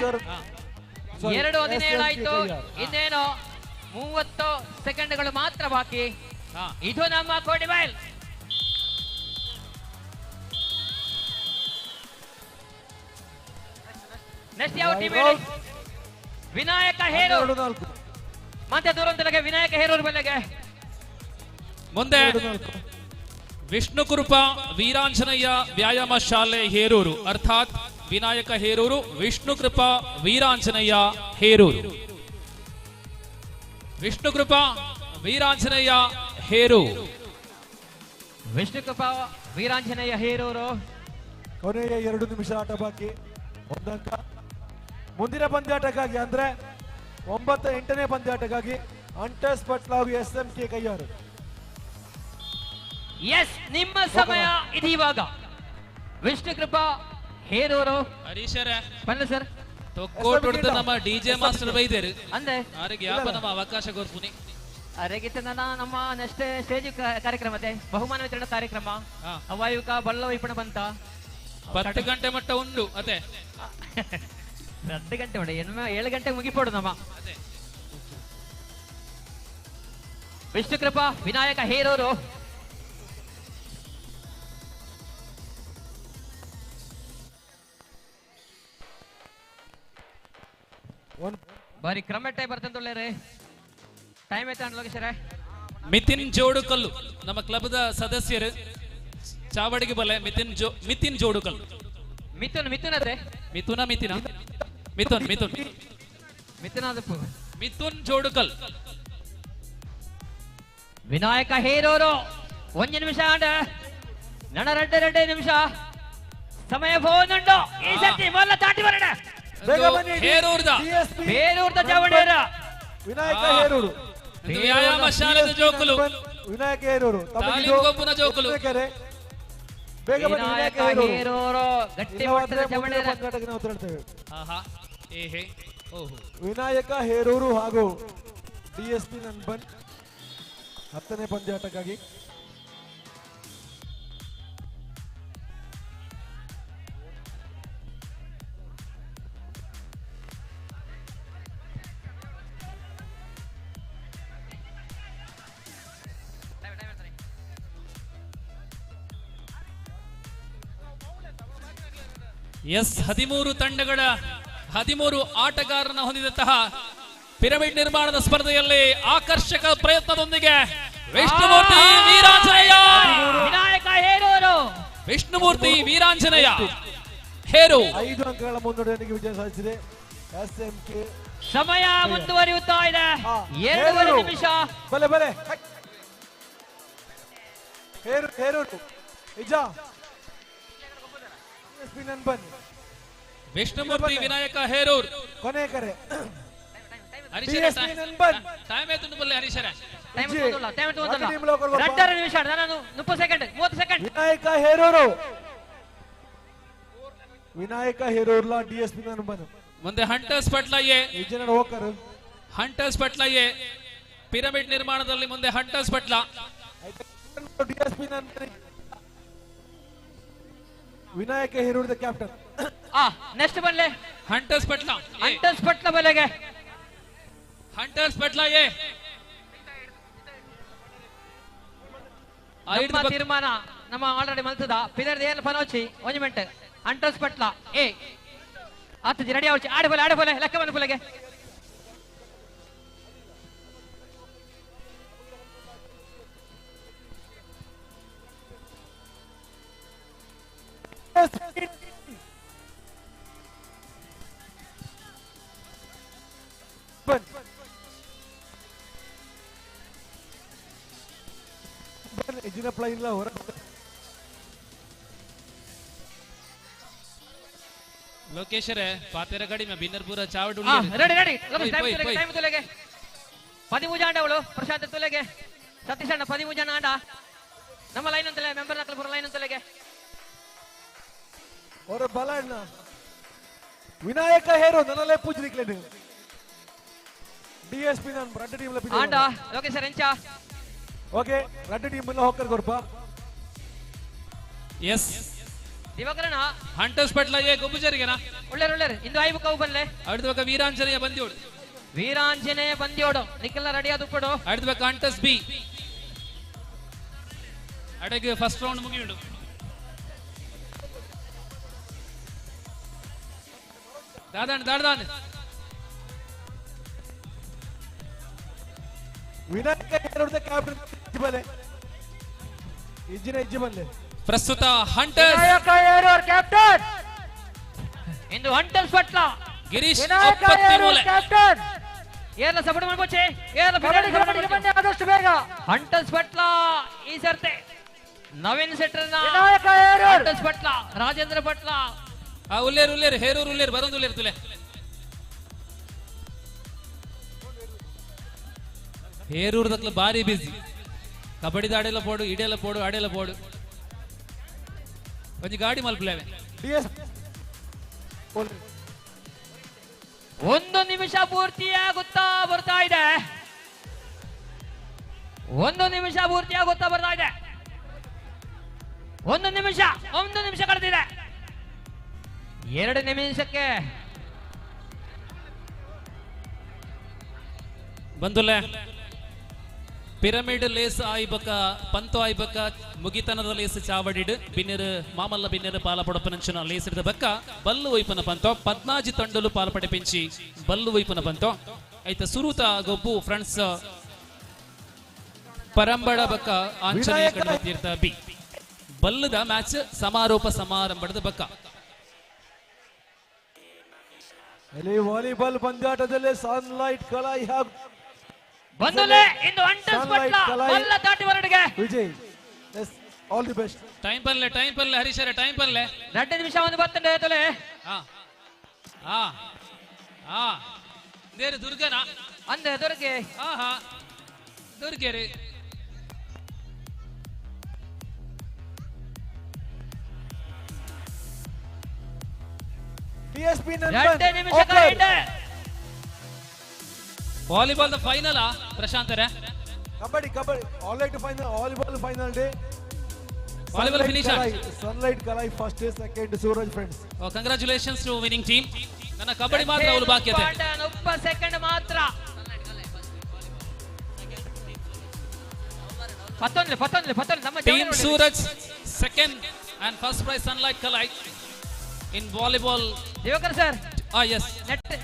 2:17 ಆಯ್ತು. ಇನ್ನೇನು 30 ಸೆಕೆಂಡ್ಗಳು ಮಾತ್ರ ಬಾಕಿ. ಇದು ನಮ್ಮ ಕೋಡಿಬೈಲ್. ನೆಕ್ಸ್ಟ್ ಯಾವ ಟೀಮ್ ಹೇಳಿ? ವಿನಾಯಕ ಹೇರೂರು. ಮತ್ತೆ ದೂರಂತಲಗೆ ವಿನಾಯಕ ಹೇರೂರು ಬೆಲೆಗೆ ಮುಂದೆ ವಿಷ್ಣು ಕೃಪಾ ವೀರಾಂಜನೇಯ ವ್ಯಾಯಾಮ ಶಾಲೆ ಹೇರೂರು, ಅರ್ಥಾತ್ ವಿನಾಯಕ ಹೇರೂರು, ವಿಷ್ಣು ಕೃಪಾ ವೀರಾಂಜನೇಯ ಹೇರೂರು. ವಿಷ್ಣು ಕೃಪಾ ವೀರಾಂಜನೇಯ ಹೇರೂರು. ವಿಷ್ಣು ಕೃಪಾ ವೀರಾಂಜನೇಯ ಹೇರೂರು. ಕೊನೆಯ 2 ನಿಮಿಷ ಆಟ ಬಾಕಿ. 1 ಅಂಕ. ಮುಂದಿನ ಪಂದ್ಯಾಟಕ್ಕಾಗಿ ಅಂದ್ರೆ 9-8ನೇ ಪಂದ್ಯಾಟಕ್ಕಾಗಿ ಅಂಟಸ್ ಪಟ್ಲಾವ್ SMK ಕೈಯಾರು. ಎಸ್, ನಿಮ್ಮ ಸಮಯ ಇದೀವಾಗ. ವಿಷ್ಣು ಕೃಪಾ ಹೇರೂರು. ಹರೀಶರೇ ಬನ್ನಿ ಸರ್. ತೊಕ್ಕೋಟುಡ್ದು ನಮ್ಮ ಡಿಜೆ ಮಾಸ್ಟರ್ ಬೈದೇರು ಅಂದೆ ಅವರಿಗೆ ಯಾಪ ನಮ್ಮ ಅವಕಾಶ ಕೊರ್ಪುನಿ ಅರೆಗಿತ್ತ ನಮ್ಮ ನೆಕ್ಸ್ಟ್ ಸ್ಟೇಜ್ ಕಾರ್ಯಕ್ರಮತೆ ಬಹುಮಾನ ವಿತರಣಾ ಕಾರ್ಯಕ್ರಮ ಅವಾಯುಕ ಬಲ್ಲವ ಇಪ್ಪಣ ಬಂತ 10 ಗಂಟೆ ಮಟ್ಟ ಉಂಡು. ಅದೇ 10 ಗಂಟೆ ಉಂಡು. 7 ಗಂಟೆಗೆ ಮುಗಿಪೋಡು ನಮ್ಮ ವಿಷ್ಣು ಕೃಪಾ ವಿನಾಯಕ ಹೇರೂರು. ಬಾರಿ ಕ್ರಮಟ್ಟೆ ಬರ್ತಂತೊಳ್ಳೆ ಟೈಮ್ ಐತೆ ಲೋಕೇಶರೇ. ಮಿತಿನ್ ಜೋಡುಕಲ್ಲು ನಮ್ಮ ಕ್ಲಬ್ದ ಸದಸ್ಯರು ಚಾವಡಿಗೆ ಬಲ್ಲೆ. ಮಿತಿನ್ ಜೋಡುಕಲ್ಲು. ಮಿಥುನ್ ಅದೇ ಮಿಥುನ ಮಿಥುನ್ ಮಿಥುನ್ ಜೋಡುಕಲ್. ವಿನಾಯಕ ಹೇರೂರು 1 ನಿಮಿಷ ಅಂಡ ನಡ 2 ನಿಮಿಷ ಸಮಯ ಹೋಗುന്നുണ്ടോ? ಈ ಸರ್ತಿ ಮೊದಲ ದಾಟಿ ಬರೋಣ. ಬೇರೂರ್ದ ಜವಣೇರ ವಿನಾಯಕ ಹೇರೂರು. ವ್ಯಾಯಾಮ ಶಾಲೆದ ಜೋಕುಲು ವಿನಾಯಕ ಹೇರೂರು. ತಾಲೀಮು ಗೊಬ್ಬನ ಜೋಕುಲು. ವಿನಾಯಕ ಹೇರೂರು ಗಟ್ಟಿ ಮಟ್ಟದ ಜವಣೇರ. ವಿನಾಯಕ ಹೇರೂರು ಹಾಗೂ DSP ನನ್ಬನ್ 10ನೇ ಪಂದ್ಯಾಟಕ್ಕಾಗಿ ಎಸ್ 13 ತಂಡಗಳ 13 ಆಟಗಾರರನ್ನ ಹೊಂದಿದಂತಹ ಪಿರಮಿಡ್ ನಿರ್ಮಾಣದ ಸ್ಪರ್ಧೆಯಲ್ಲಿ ಆಕರ್ಷಕ ಪ್ರಯತ್ನದೊಂದಿಗೆ ವಿಷ್ಣುಮೂರ್ತಿ ವೀರಾಂಜನೇಯ ವಿನಾಯಕ ಹೇರೂರು ವಿಷ್ಣುಮೂರ್ತಿ ವೀರಾಂಜನೇಯ ಹೇರು 5 ಅಂಕಗಳ ಮುನ್ನಡೆಯೊಂದಿಗೆ ವಿಜಯ ಸಾಧಿಸಿದೆ SMK. ಸಮಯ ಮುಂದುವರಿಯುತ್ತಾ ಇದೆ. 2 ನಿಮಿಷ. ಬಲೆ ಹೇರೂರು ಇಜಾ ವಿಷ್ಣುಮೂರ್ತಿ ವಿನಾಯಕ ಹೇರೂರ್ ಕೊನೆ ಕರೆ. ಟೈಮ್ ಆಯ್ತು ಬಲ್ಲೆ ಹರೀಶರ. ಟೈಮ್ 2 ನಿಮಿಷ ನಾನು 30 ಸೆಕೆಂಡ್ 30 ಸೆಕೆಂಡ್. ವಿನಾಯಕ ಹೇರೂರು ವಿನಾಯಕ ಹೇರೂರ್ಲ DSP ನನ್ಬನ್. ಮುಂದೆ ಹಂಟರ್ಸ್ ಪಟ್ಲಯ್ಯೆ ಜನ ಹೋಕರು. ಹಂಟರ್ಸ್ ಪಟ್ಲಯ್ಯೆ ಪಿರಮಿಡ್ ನಿರ್ಮಾಣದಲ್ಲಿ ಮುಂದೆ ಹಂಟರ್ಸ್ ಪಟ್ಲ DSP ನನ್ಬನ್ ವಿನಾಯಕ ಹಿರೂರ್ದ ಕ್ಯಾಪ್ಟನ್. ನೆಕ್ಸ್ಟ್ ಬಲ್ಲೆ ಹಂಟರ್ಸ್ ಪಟ್ಲ. ಹಂಟರ್ಸ್ ಪಟ್ಲ ಬಲೆಗೆ ಹಂಟರ್ಸ್ ಪಟ್ಲ ಎ ನಮ್ಮ ತೀರ್ಮಾನ ನಮ್ಮ ಆಲ್ರೆಡಿ ಮಲ್ತದ ಪಿದರ್ ಏನ್ ಪನೋಚಿ 1 ಮಿನಿಟ್ ಹಂಟರ್ಸ್ ಪಟ್ಲ ಎ ಆತ ರೆಡಿ ಆವಚಿ ಆಡೆ ಬೋಲೆ ಲೆಕ್ಕ ಬಂದು ಬೋಲೆಗೆ ಎಜಿನ ಪ್ಲೈನ್ ಲ ಹೊರ ಲೋಕೇಶರೇ ಪಾತೆರ ಗಡಿ ಮೇ ಬಿನ್ನರ್ ಪೂರ ಚಾವಡ್ ರೆಡಿ ಟೈಮ್ ತುಲೆಗೆ 13 ಆಂಡ ಅವಳು ಪ್ರಶಾಂತ್ ತುಲೆಗೆ ಸತೀಶ್ ಅಣ್ಣ 13 ಜನ ಆಂಡ ನಮ್ಮ ಲೈನ್ ಅಂತಲೇ ಮೆಂಬರ್ ನಕಲ್ ಪೂರ ಲೈನ್ ಅಂತಲೆಗೆ और बलाडना विनायक हेरो ननले पूछ दिखले ने डीएसपी नन रेड टीम ला आंडा ओके सर ಎಂಚಾ ओके रेड टीम ला होकर गोरपा यस ದಿವಾಕರಣ ಹಂಟರ್ಸ್ ಪಟ್ಲ ಎ ಗೊಬ್ಬುಜರಿಗೆನಾ ಒಳ್ಳೆ ಇಂದು ಐಬು ಕೌ ಬಲ್ಲೆ ಅಡ್ದಬೇಕ ವೀರಾಂಜನೇಯ ಬಂದಿಯೋಡು ನಿಖಿಲ ರೆಡಿ ಆದು ಕೊಡು ಅಡ್ದಬೇಕ ಹಂಟರ್ಸ್ ಬಿ ಅಡೆಗೆ ಫಸ್ಟ್ ರೌಂಡ್ ಮುಗಿಯುಂಡು ದಾದಾನ್ ವಿನಾಯಕ ಹೇರೋದ ಕ್ಯಾಪ್ಟನ್ ಜಿಬಲೆ ಇಜ್ಜಿನ ಬಲ್ಲೆ ಪ್ರಸ್ತುತ ಹಂಟರ್ಸ್ ವಿನಾಯಕ ಹೇರೋರ್ ಕ್ಯಾಪ್ಟನ್ ಇಂದು ಹಂಟರ್ಸ್ ಪಟ್ಲ ಗಿರೀಶ್ ಕ್ಯಾಪ್ಟನ್ ಏರ್ಲ ಸಪೋರ್ಟ್ ಮಾಡ್ಬೋಚೆ ಏರ್ಲ ಕಬಡ್ಡಿಗೆ ಬನ್ನಿ ಆದಷ್ಟು ಬೇಗ ಹಂಟರ್ಸ್ ಪಟ್ಲ ಈ ಸರ್ತೆ ನವೀನ್ ಸೆಟ್ರನ ವಿನಾಯಕ ಹೇರೋರ್ ಹಂಟರ್ಸ್ ಪಟ್ಲ ರಾಜೇಂದ್ರ ಪಟ್ಲ ಉಲ್ಲೇರ್ ಹೇರೂರ್ ಉಲ್ಲೇರ್ ಬರೋದು ಉಲ್ಲೇರ್ ತುಲೆ ಹೇರೂರ್ ದಕ್ಲ ಬಾರಿ ಬಿಸಿ ಕಬಡ್ಡಿದ ಆಡೆಲ್ಲ ಪೋಡು ಇಡೆಲ್ಲ ಪೋಡು ಆಡೆಲ್ಲ ಪೋಡು ಒಂಜಿ ಗಾಡಿ ಮಲ್ಪಲೇವೆ ಒಂದು ನಿಮಿಷ ಪೂರ್ತಿಯಾಗುತ್ತಾ ಬರ್ತಾ ಇದೆ 1 ನಿಮಿಷ ಪೂರ್ತಿಯಾಗುತ್ತಾ ಬರ್ತಾ ಇದೆ 1 ನಿಮಿಷ ಕಳೆದಿದೆ 2 ನಿಮಿಷಕ್ಕೆ ಬಂದುಲೆ ಪಿರಮಿಡ್ ಲೇಸ್ ಆಯ್ಬಕ ಪಂತು ಆಯ್ಬಕ ಮುಗಿತನದ ಲೇಸ್ ಚಾವಡಿಡ್ ಬಿನ್ನರ್ ಮಾಮಲ್ಲ ಬಿನ್ನರ್ ಪಾಲ ಪಡಪನಂಚನ ಲೇಸ್ ಹಿಡಿದ ಬಕ್ಕ ಬಲ್ಲು ವೈಪನ ಪಂತೋ 14 ತಂಡಲು ಪಾಲ ಪಡೆಪಿಂಚಿ ಬಲ್ಲು ವೈಪನ ಪಂತೋ ಐತ ಸುರುತ ಗೊಬ್ಬು ಫ್ರೆಂಡ್ಸ್ ಪರಂಬಡ ಬಕ್ಕ ಆಂಜನೇಯ ಕಡೆ ತೀರ್ಥ ಬಿ ಬಲ್ಲದ ಮ್ಯಾಚ್ ಸಮಾರೋಪ ಸಮಾರಂಭದ ಬಕ್ಕ ಇಲ್ಲಿ ವಾಲಿಬಾಲ್ ಪಂದ್ಯಾಟದಲ್ಲಿ ಸನ್ಲೈಟ್ ಕಲಾಯಿ ಬಂದುಲೆ ಇಂದು ಹಂಟರ್ಸ್ ಪಟ್ಲ ಬಲ್ಲ ದಾಟಿ ಹೊರಡಿಗೆ Vijay yes all the best time ಪಲ್ಲೆ ಹರೀಶರೇ ಟೈಮ್ ಪಲ್ಲೆ 2 ನಿಮಿಷ ಒಂದು ಬರ್ತಂಡೆ ತೊಲೆ ದೇರು ದುರ್ಗನ ಅಂದೆ ದುರ್ಗೆ ದುರ್ಗೆರೆ ಡಿಎಸ್ಪಿ ನನ್ 2 ನಿಮಿಷ ಕಳೆಯಿದೆ ವಾಲಿಬಾಲ್ ದ ಫೈನಲ್ ಪ್ರಶಾಂತರೇ kabaddi alright final volleyball final day volleyball finish sunlight Kalayi first second Suraj friends congratulations to winning team ನನ್ನ ಕಬಡ್ಡಿ ಮಾತ್ರ ಅವರು ಬಾಕಿ ಇದೆ 30 ಸೆಕೆಂಡ್ ಮಾತ್ರ 11 ನಮ್ಮ team Suraj second and first prize sunlight Kalayi in volleyball Divakar sir yes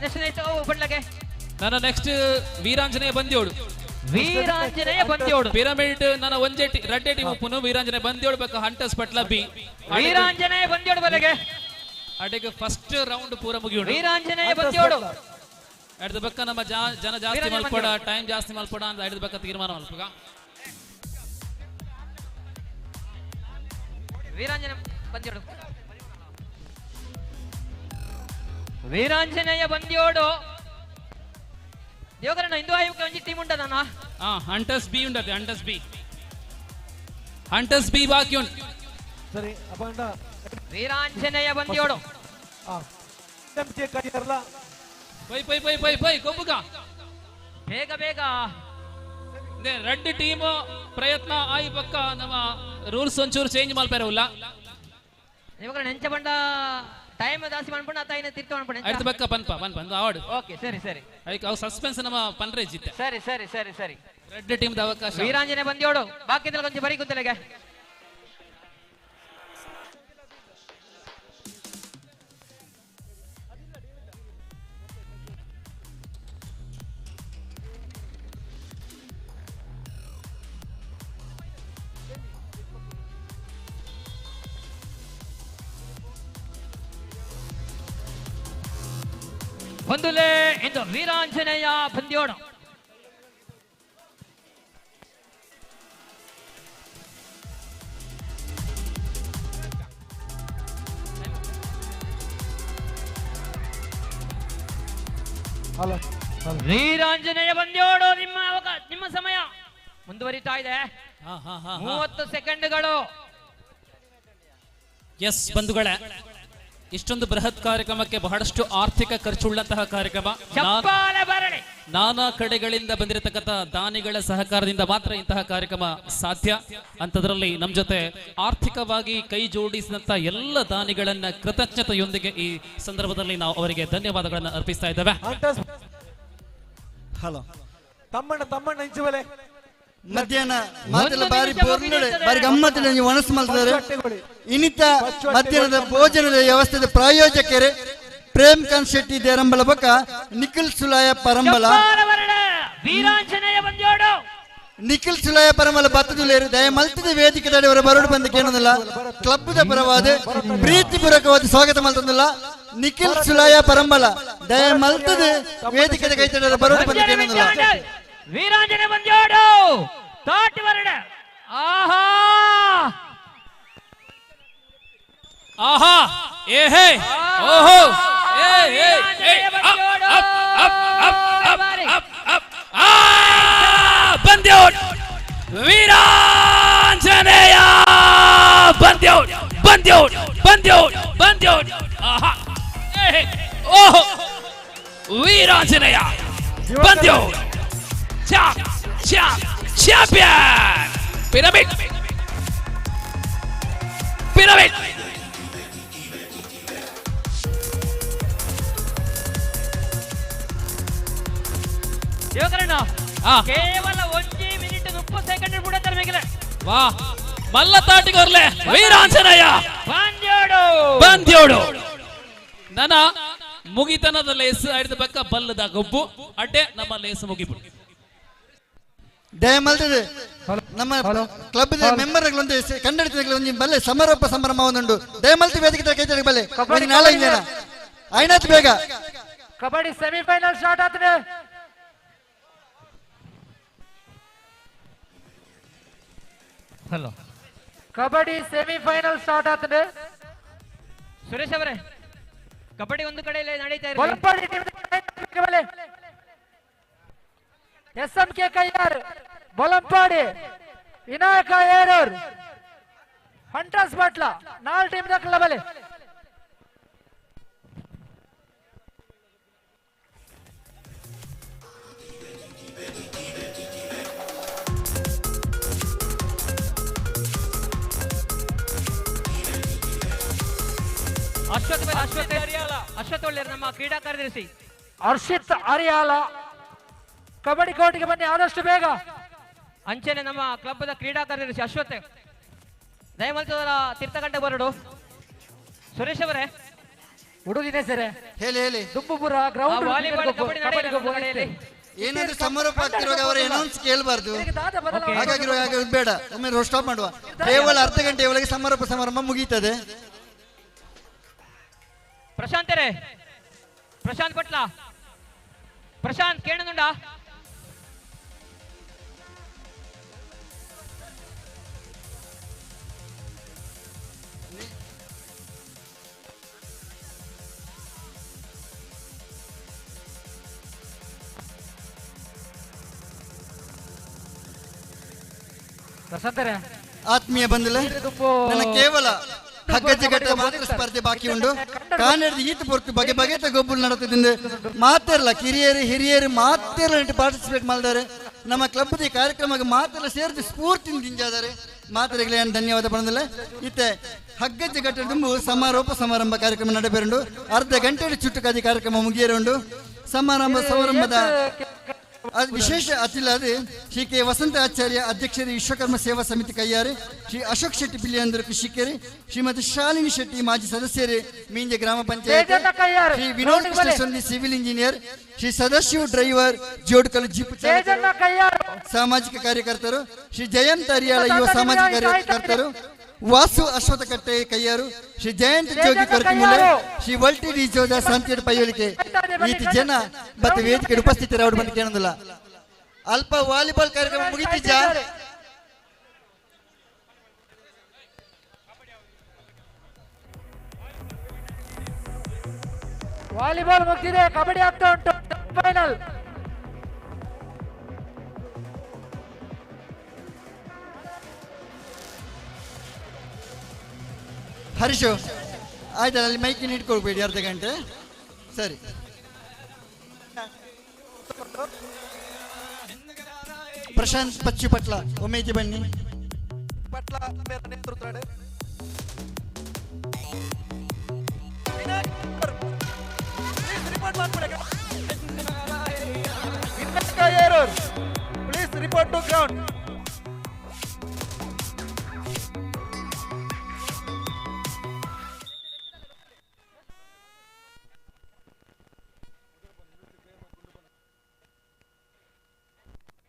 next ಬಡ್ಲಗೆ ನನ್ನ ನೆಕ್ಸ್ಟ್ ವೀರಾಂಜನೇಯ ಬಂದಿಯೋಡು ಪಿರಮಿಡ್ ನನ್ನ ಒಂಜೆ ರೆಡ್ಡೆ ಟೀಮ್ ಉಪ್ಪುನು ವೀರಾಂಜನೇಯ ಬಂದಿಯೋಡು ಬೇಕು ಹಂಟರ್ಸ್ ಪಟ್ಲ ಬಿ ವೀರಾಂಜನೇಯ ಬಂದಿಯೋಡು ಬಲೆಗೆ ಅಡೆಗೆ ಫಸ್ಟ್ ರೌಂಡ್ ಪೂರ ಮುಗಿಯೋಡು ವೀರಾಂಜನೇಯ ಬಂದಿಯೋಡು ಎಡ್ದ ಬಕ್ಕ ನಮ್ಮ ಜನ ಜಾಸ್ತಿ ಮಲ್ಪಡ ಟೈಮ್ ಜಾಸ್ತಿ ಮಲ್ಪಡ ಅಂತ ಎಡ್ದ ಬಕ್ಕ ತೀರ್ಮಾನ ಮಲ್ಪಗ ವೀರಾಂಜನೇಯ ಬಂದಿಯೋಡು ದೇವಕರಣ್ಣ ಇಂದು ಆಯೋಗಕ್ಕೆ ಒಂಜಿ ಟೀಮ್ ಉಂಟ ನಾನ ಹಂಟರ್ಸ್ ಬಿ ಉಂಟದೆ ಹಂಟರ್ಸ್ ಬಿ ಬಾಕಿ ಉಂಟು ಸರಿ ಅಪಂಡ ವೀರಾಂಜನೇಯ ಬಂದಿಯೋಡು ಎಂಕೆ ಕೈಯರ್ಲ ಪೈ ಕೊಬ್ಬುಗ ಬೇಗ ರೆಡ್ ಟೀಮ್ ಪ್ರಯತ್ನ ಆಯಿ ಪಕ್ಕ ನಮ್ಮ ರೂಲ್ಸ್ ಒಂಚೂರು ಚೇಂಜ್ ಮಲ್ಪೇರವುಲ್ಲ ಇವಾಗ ನೆಂಚ ಬಂಡ ಟೈಮ್ ದಾಸಿ ಮಾಡ್ಕೊಂಡು ಆತ ಐನ ತಿರ್ತು ಮಾಡ್ಕೊಂಡು ಆಯ್ತು ಬಕ್ಕ ಪನ್ಪ ಆವಾಡು ಓಕೆ ಸರಿ ಸರಿ ಅದಕ್ಕೆ ಅವು ಸಸ್ಪೆನ್ಸ್ ನಮ್ಮ ಪನ್ರೆ ಜಿತ್ತೆ ಸರಿ ಸರಿ ಸರಿ ಸರಿ ರೆಡ್ ಟೀಮ್ ದ ಅವಕಾಶ ವೀರಾಂಜನೆ ಬಂದಿಯೋಡು ಬಾಕಿದ್ರೆ ಕೊಂಚ ಬರಿ ಗೊತ್ತಿಲ್ಲಗೆ ಬಂದುಲೆ ಎಂದು ವೀರಾಂಜನೇಯ ಬಂದಿಯೋಣ ವೀರಾಂಜನೇಯ ಬಂದಿಯೋಡು ನಿಮ್ಮ ಸಮಯ ಮುಂದುವರಿತಾ ಇದೆ 30 ಸೆಕೆಂಡ್ಗಳು ಎಸ್ ಬಂಧುಗಳೇ ಇಷ್ಟೊಂದು ಬೃಹತ್ ಕಾರ್ಯಕ್ರಮಕ್ಕೆ ಬಹಳಷ್ಟು ಆರ್ಥಿಕ ಖರ್ಚುಳ್ಳಂತಹ ಕಾರ್ಯಕ್ರಮ ನಾನಾ ಕಡೆಗಳಿಂದ ಬಂದಿರತಕ್ಕಂಥ ದಾನಿಗಳ ಸಹಕಾರದಿಂದ ಮಾತ್ರ ಇಂತಹ ಕಾರ್ಯಕ್ರಮ ಸಾಧ್ಯ ಅಂತದ್ರಲ್ಲಿ ನಮ್ಮ ಜೊತೆ ಆರ್ಥಿಕವಾಗಿ ಕೈ ಜೋಡಿಸಿದಂತ ಎಲ್ಲ ದಾನಿಗಳನ್ನ ಕೃತಜ್ಞತೆಯೊಂದಿಗೆ ಈ ಸಂದರ್ಭದಲ್ಲಿ ನಾವು ಅವರಿಗೆ ಧನ್ಯವಾದಗಳನ್ನು ಅರ್ಪಿಸ್ತಾ ಇದ್ದೇವೆ. ಹಲೋ ತಮ್ಮಣ್ಣ ಇಂಚುವಲೆ ಮಧ್ಯಾಹ್ನ ಮಾತೆಲ್ಲ ಬಾರಿ ಬೋರ್ನಡೆ ಬಾರಿ ಗಮ್ಮತ್ತಿನ ನೀವು ಮನಸ್ಸು ಮಾಡ್ತಾರೆ. ಇನ್ನಿತ ಮಧ್ಯಾಹ್ನದ ಭೋಜನದ ವ್ಯವಸ್ಥೆದ ಪ್ರಾಯೋಜಕರೇ ಪ್ರೇಮ್ ಕಾಂತ್ ಶೆಟ್ಟಿ ದೇರಂಬಲ ಬಕ ನಿಖಿಲ್ ಸುಲಾಯ ಪರಂಬಲ ನಿಖಿಲ್ ಸುಲಾಯ ಪರಂಬಲ ಬತ್ತದುಲೇರು ದಯ ಮಲ್ತದ ವೇದಿಕೆ ತಡೆಯವರ ಬರೋಡು ಬಂದ ಕೇಳೋದಿಲ್ಲ ಕ್ಲಬ್ದ ಪರವಾದ ಪ್ರೀತಿಪೂರ್ವಕವಾದ ಸ್ವಾಗತ ಮಲ್ತಂದಿಲ್ಲ ನಿಖಿಲ್ ಸುಲಾಯ ಪರಂಬಲ ದಯ ಮಲ್ತದ ವೇದಿಕೆ ಕೈ ತಡೆಯವರ ಬರೋಡು ಬಂದ ಕೇಳೋದಿಲ್ಲ ವೀರಾಂಜನೆ ಬಂದಿಯೋಡು ತಾಟಿ ಬರಡ ಆಹಾ ಆಹಾ ಏ ಹೇ ಓಹೋ ಏ ಏ ಏ ಬಂದ್ಯೋಡ್ ವೀರಾಂಜನೇಯ ಬಂದ್ಯೋಡ್ ಬಂದ್ಯೋಡ್ ಬಂದ್ಯೋಡ್ ಬಂದ್ಯೋಡ್ ಆಹಾ ಏ ಓಹೋ ವೀರಾಂಜನೇಯ ಬಂದ್ಯೋಡ್ ಚಾಂಪಿಯನ್ ಪಿರಮಿಡ್ ಪಿರಮಿಡ್ ಯುವಕರಣ್ಣ ಕೇವಲ 1 ಮಿನಿಟ್ 30 ಸೆಕೆಂಡ್ ಬಿಡುತ್ತಾರೆ ಮೇಗಲೆ ವಾ ಮಲ್ಲ ತಾಟಿಗೋರ್ಲೆ ವೀರಾಂಜನೇಯ ಬಂದ್ಯೋಡು ನನ್ನ ಮುಗಿತನದ ಲೇಸ್ ಹಿಡಿದ ಬಕ್ಕ ಬಲ್ಲದ ಗೊಬ್ಬು ಅಡ್ಡೆ ನಮ್ಮ ಲೇಸ್ ಮುಗಿಬಿಡು ದಯಮಲ್ತದೆ ನಮ್ಮ ಕ್ಲಬ್ ಮೆಂಬರ್ಗಳೊಂದು ಕನ್ನಡ ಬಲ್ಲೆ ಸಮಾರೋಪ ಸಂಭ್ರಮ ಒಂದುಂಡು ದಯಮಲ್ತಿ ವೇದಿಕೆ ಕೈತಡೆ ಬಲ್ಲೆ ನಾಳೆ ಜನ ಐನಾತ್ ಬೇಗ ಕಬಡ್ಡಿ ಸೆಮಿಫೈನಲ್ ಸ್ಟಾರ್ಟ್ ಆಗ್ತದೆ. ಹಲೋ ಕಬಡ್ಡಿ ಸೆಮಿಫೈನಲ್ ಸ್ಟಾರ್ಟ್ ಆಗ್ತದೆ. ಸುರೇಶ್ ಅವರೇ ಕಬಡ್ಡಿ ಒಂದು ಕಡೆಯಲ್ಲಿ ನಡೀತಾ ಇದೆ. SMK ಕೈಯಾರ್ ಬೊಲಂಪಾಡಿ ವಿನಾಯಕ ಏರೂರ್ ಹಂಟರ್ಸ್ ಬಟ್ಲ 4 ಟೀಮ್ ದಾಖಲೆ ಅಶ್ವಥ್ ಒಳ್ಳೆ ನಮ್ಮ ಕ್ರೀಡಾ ಕಾರ್ಯದರ್ಶಿ ಹರ್ಷಿತ್ ಅರಿಯಾಲ ಕಬಡ್ಡಿ ಕೋರ್ಟ್ಗೆ ಬನ್ನಿ ಆದಷ್ಟು ಬೇಗ. ಅಂಚೆನೆ ನಮ್ಮ ಕ್ಲಬ್ದ ಕ್ರೀಡಾ ಕಾರ್ಯದರ್ಶಿ ಅಶ್ವಥ್ ದಯಮಲ್ತದರ ತೀರ್ಥಗಂಟ ಬರಡು. ಸುರೇಶ್ ಅವರೇ ಹುಡುಗಿನೇ ಸರ್ ಹೇಳಿ ಹೇಳಿ ದುಬ್ಬುಪುರ ಗ್ರೌಂಡ್ ವಾಲಿಬಾಲ್ ಕಬಡ್ಡಿ ನಡೆಯಲಿದೆ. ಏನಾದ್ರೂ ಸಮಾರೋಪ ಆಗ್ತಿರುವಾಗ ಅವರ ಅನೌನ್ಸ್ ಕೇಳಬಾರ್ದು, ಹಾಗಾಗಿರುವಾಗ ಬೇಡ, ಒಮ್ಮೆ ಸ್ಟಾಪ್ ಮಾಡುವ. ಕೇವಲ ಅರ್ಧ ಗಂಟೆಯ ಒಳಗೆ ಸಮಾರೋಪ ಸಮಾರಂಭ ಮುಗೀತದೆ. ಪ್ರಶಾಂತರೇ ಪ್ರಶಾಂತ್ ಪಟ್ಲ ಪ್ರಶಾಂತ್ ಕೇಳನುಂಡ ಪ್ರಶಾಂತರೇ ಆತ್ಮೀಯ ಬಂಧುಗಳೇ, ನನ್ನ ಕೇವಲ ಹಗ್ಗಜಗಟ್ಟ ಮಾತ್ರ ಸ್ಪರ್ಧೆ ಬಾಕಿ ಉಂಟು. ಕಾನೆಡ್ದು ಈತ ಪೊರ್ತು ಬಗೆ ಬಗೆತ ಗೊಬ್ಬಲು ನಡತದಿಂದ ಮಾತೆಲ್ಲ ಕಿರಿಯರು ಹಿರಿಯರು ಮಾತೆಲ್ಲ ಪಾರ್ಟಿಸಿಪೇಟ್ ಮಾಡಿದ್ದಾರೆ. ನಮ್ಮ ಕ್ಲಬ್ದ ಕಾರ್ಯಕ್ರಮಕ್ಕೆ ಮಾತೆಲ್ಲ ಸೇರಿಸಿ ಸ್ಫೂರ್ತಿಯಿಂದ ದಿಂಜಾದರೆ ಮಾತರೆಗಳೇ ಧನ್ಯವಾದ ಪಡೆದಿಲ್ಲ ಇತ್ತೆ ಹಗ್ಗಜ್ಜ ಗಟ್ಟೆ ತುಂಬು ಸಮಾರೋಪ ಸಮಾರಂಭ ಕಾರ್ಯಕ್ರಮ ನಡೆಬೇರುಂಡು ಅರ್ಧ ಗಂಟೆ ಚುಟ್ಟುಕಾದಿ ಕಾರ್ಯಕ್ರಮ ಮುಗಿಯರುಂಡು ಸಮಾರಂಭದ ವಿಶೇಷ ಅತಿಥಿ ಶ್ರೀ ಕೆ ವಸಂತ ಆಚಾರ್ಯ ಅಧ್ಯಕ್ಷರು ವಿಶ್ವಕರ್ಮ ಸೇವಾ ಸಮಿತಿ ಕೈಯಾರೆ ಶ್ರೀ ಅಶೋಕ್ ಶೆಟ್ಟಿ ಪಿಲಿಯಂದರು ಕೃಷಿಕರು ಶ್ರೀಮತಿ ಶಾಲಿನಿ ಶೆಟ್ಟಿ ಮಾಜಿ ಸದಸ್ಯರು ಮೀಂಜೆ ಗ್ರಾಮ ಪಂಚಾಯತ್ ಶ್ರೀ ವಿನೋದ್ ಕೃಷ್ಣ ಸೊನ್ನಿ civil engineer Shri Sadashiva driver Jodkal jeep ಸಾಮಾಜಿಕ ಕಾರ್ಯಕರ್ತರು ಶ್ರೀ ಜಯಂತ್ ಅರಿಯಾಳ ಯುವ ಸಾಮಾಜಿಕ ಕಾರ್ಯಕರ್ತರು ವಾಸು ಅಶ್ವಥ ಕಟ್ಟೆ ಕೈಯಾರು ಶ್ರೀ ಜಯಂತ್ ಜೋಗಿ ಕೊರಕಿಮುಲೆ ಶ್ರೀ ವಲ್ಟಿ ಡಿಜೋದ ಶಾಂತಿಯಡ್ ಪೈಯೋಲಿಕೆ ಈತಿ ಜನ ಮತ್ತೆ ವೇದಿಕೆ ಉಪಸ್ಥಿತರು ಅವ್ರು ಬಂದು ಕೇಳೋದಿಲ್ಲ ಅಲ್ಪ ವಾಲಿಬಾಲ್ ಕಾರ್ಯಕ್ರಮ ಮುಗಿತಿದ್ದ ವಾಲಿಬಾಲ್ ಮುಗಿದಿದೆ ಕಬಡ್ಡಿ ಆಗ್ತಾ ಉಂಟು ಫೈನಲ್ ಹರೀಶು ಆಯ್ತಲ್ಲ ಅಲ್ಲಿ ಮೈಕಿನ ಇಟ್ಕೊಳ್ಬೇಡಿ ಅರ್ಧ ಗಂಟೆ ಸರಿ ಪ್ರಶಾಂತ್ ಪಚ್ಚು ಪಟ್ಲ ಒಮ್ಮೆ ಬನ್ನಿ ಪಟ್ಲ ನೇತೃತ್ವ please report to ground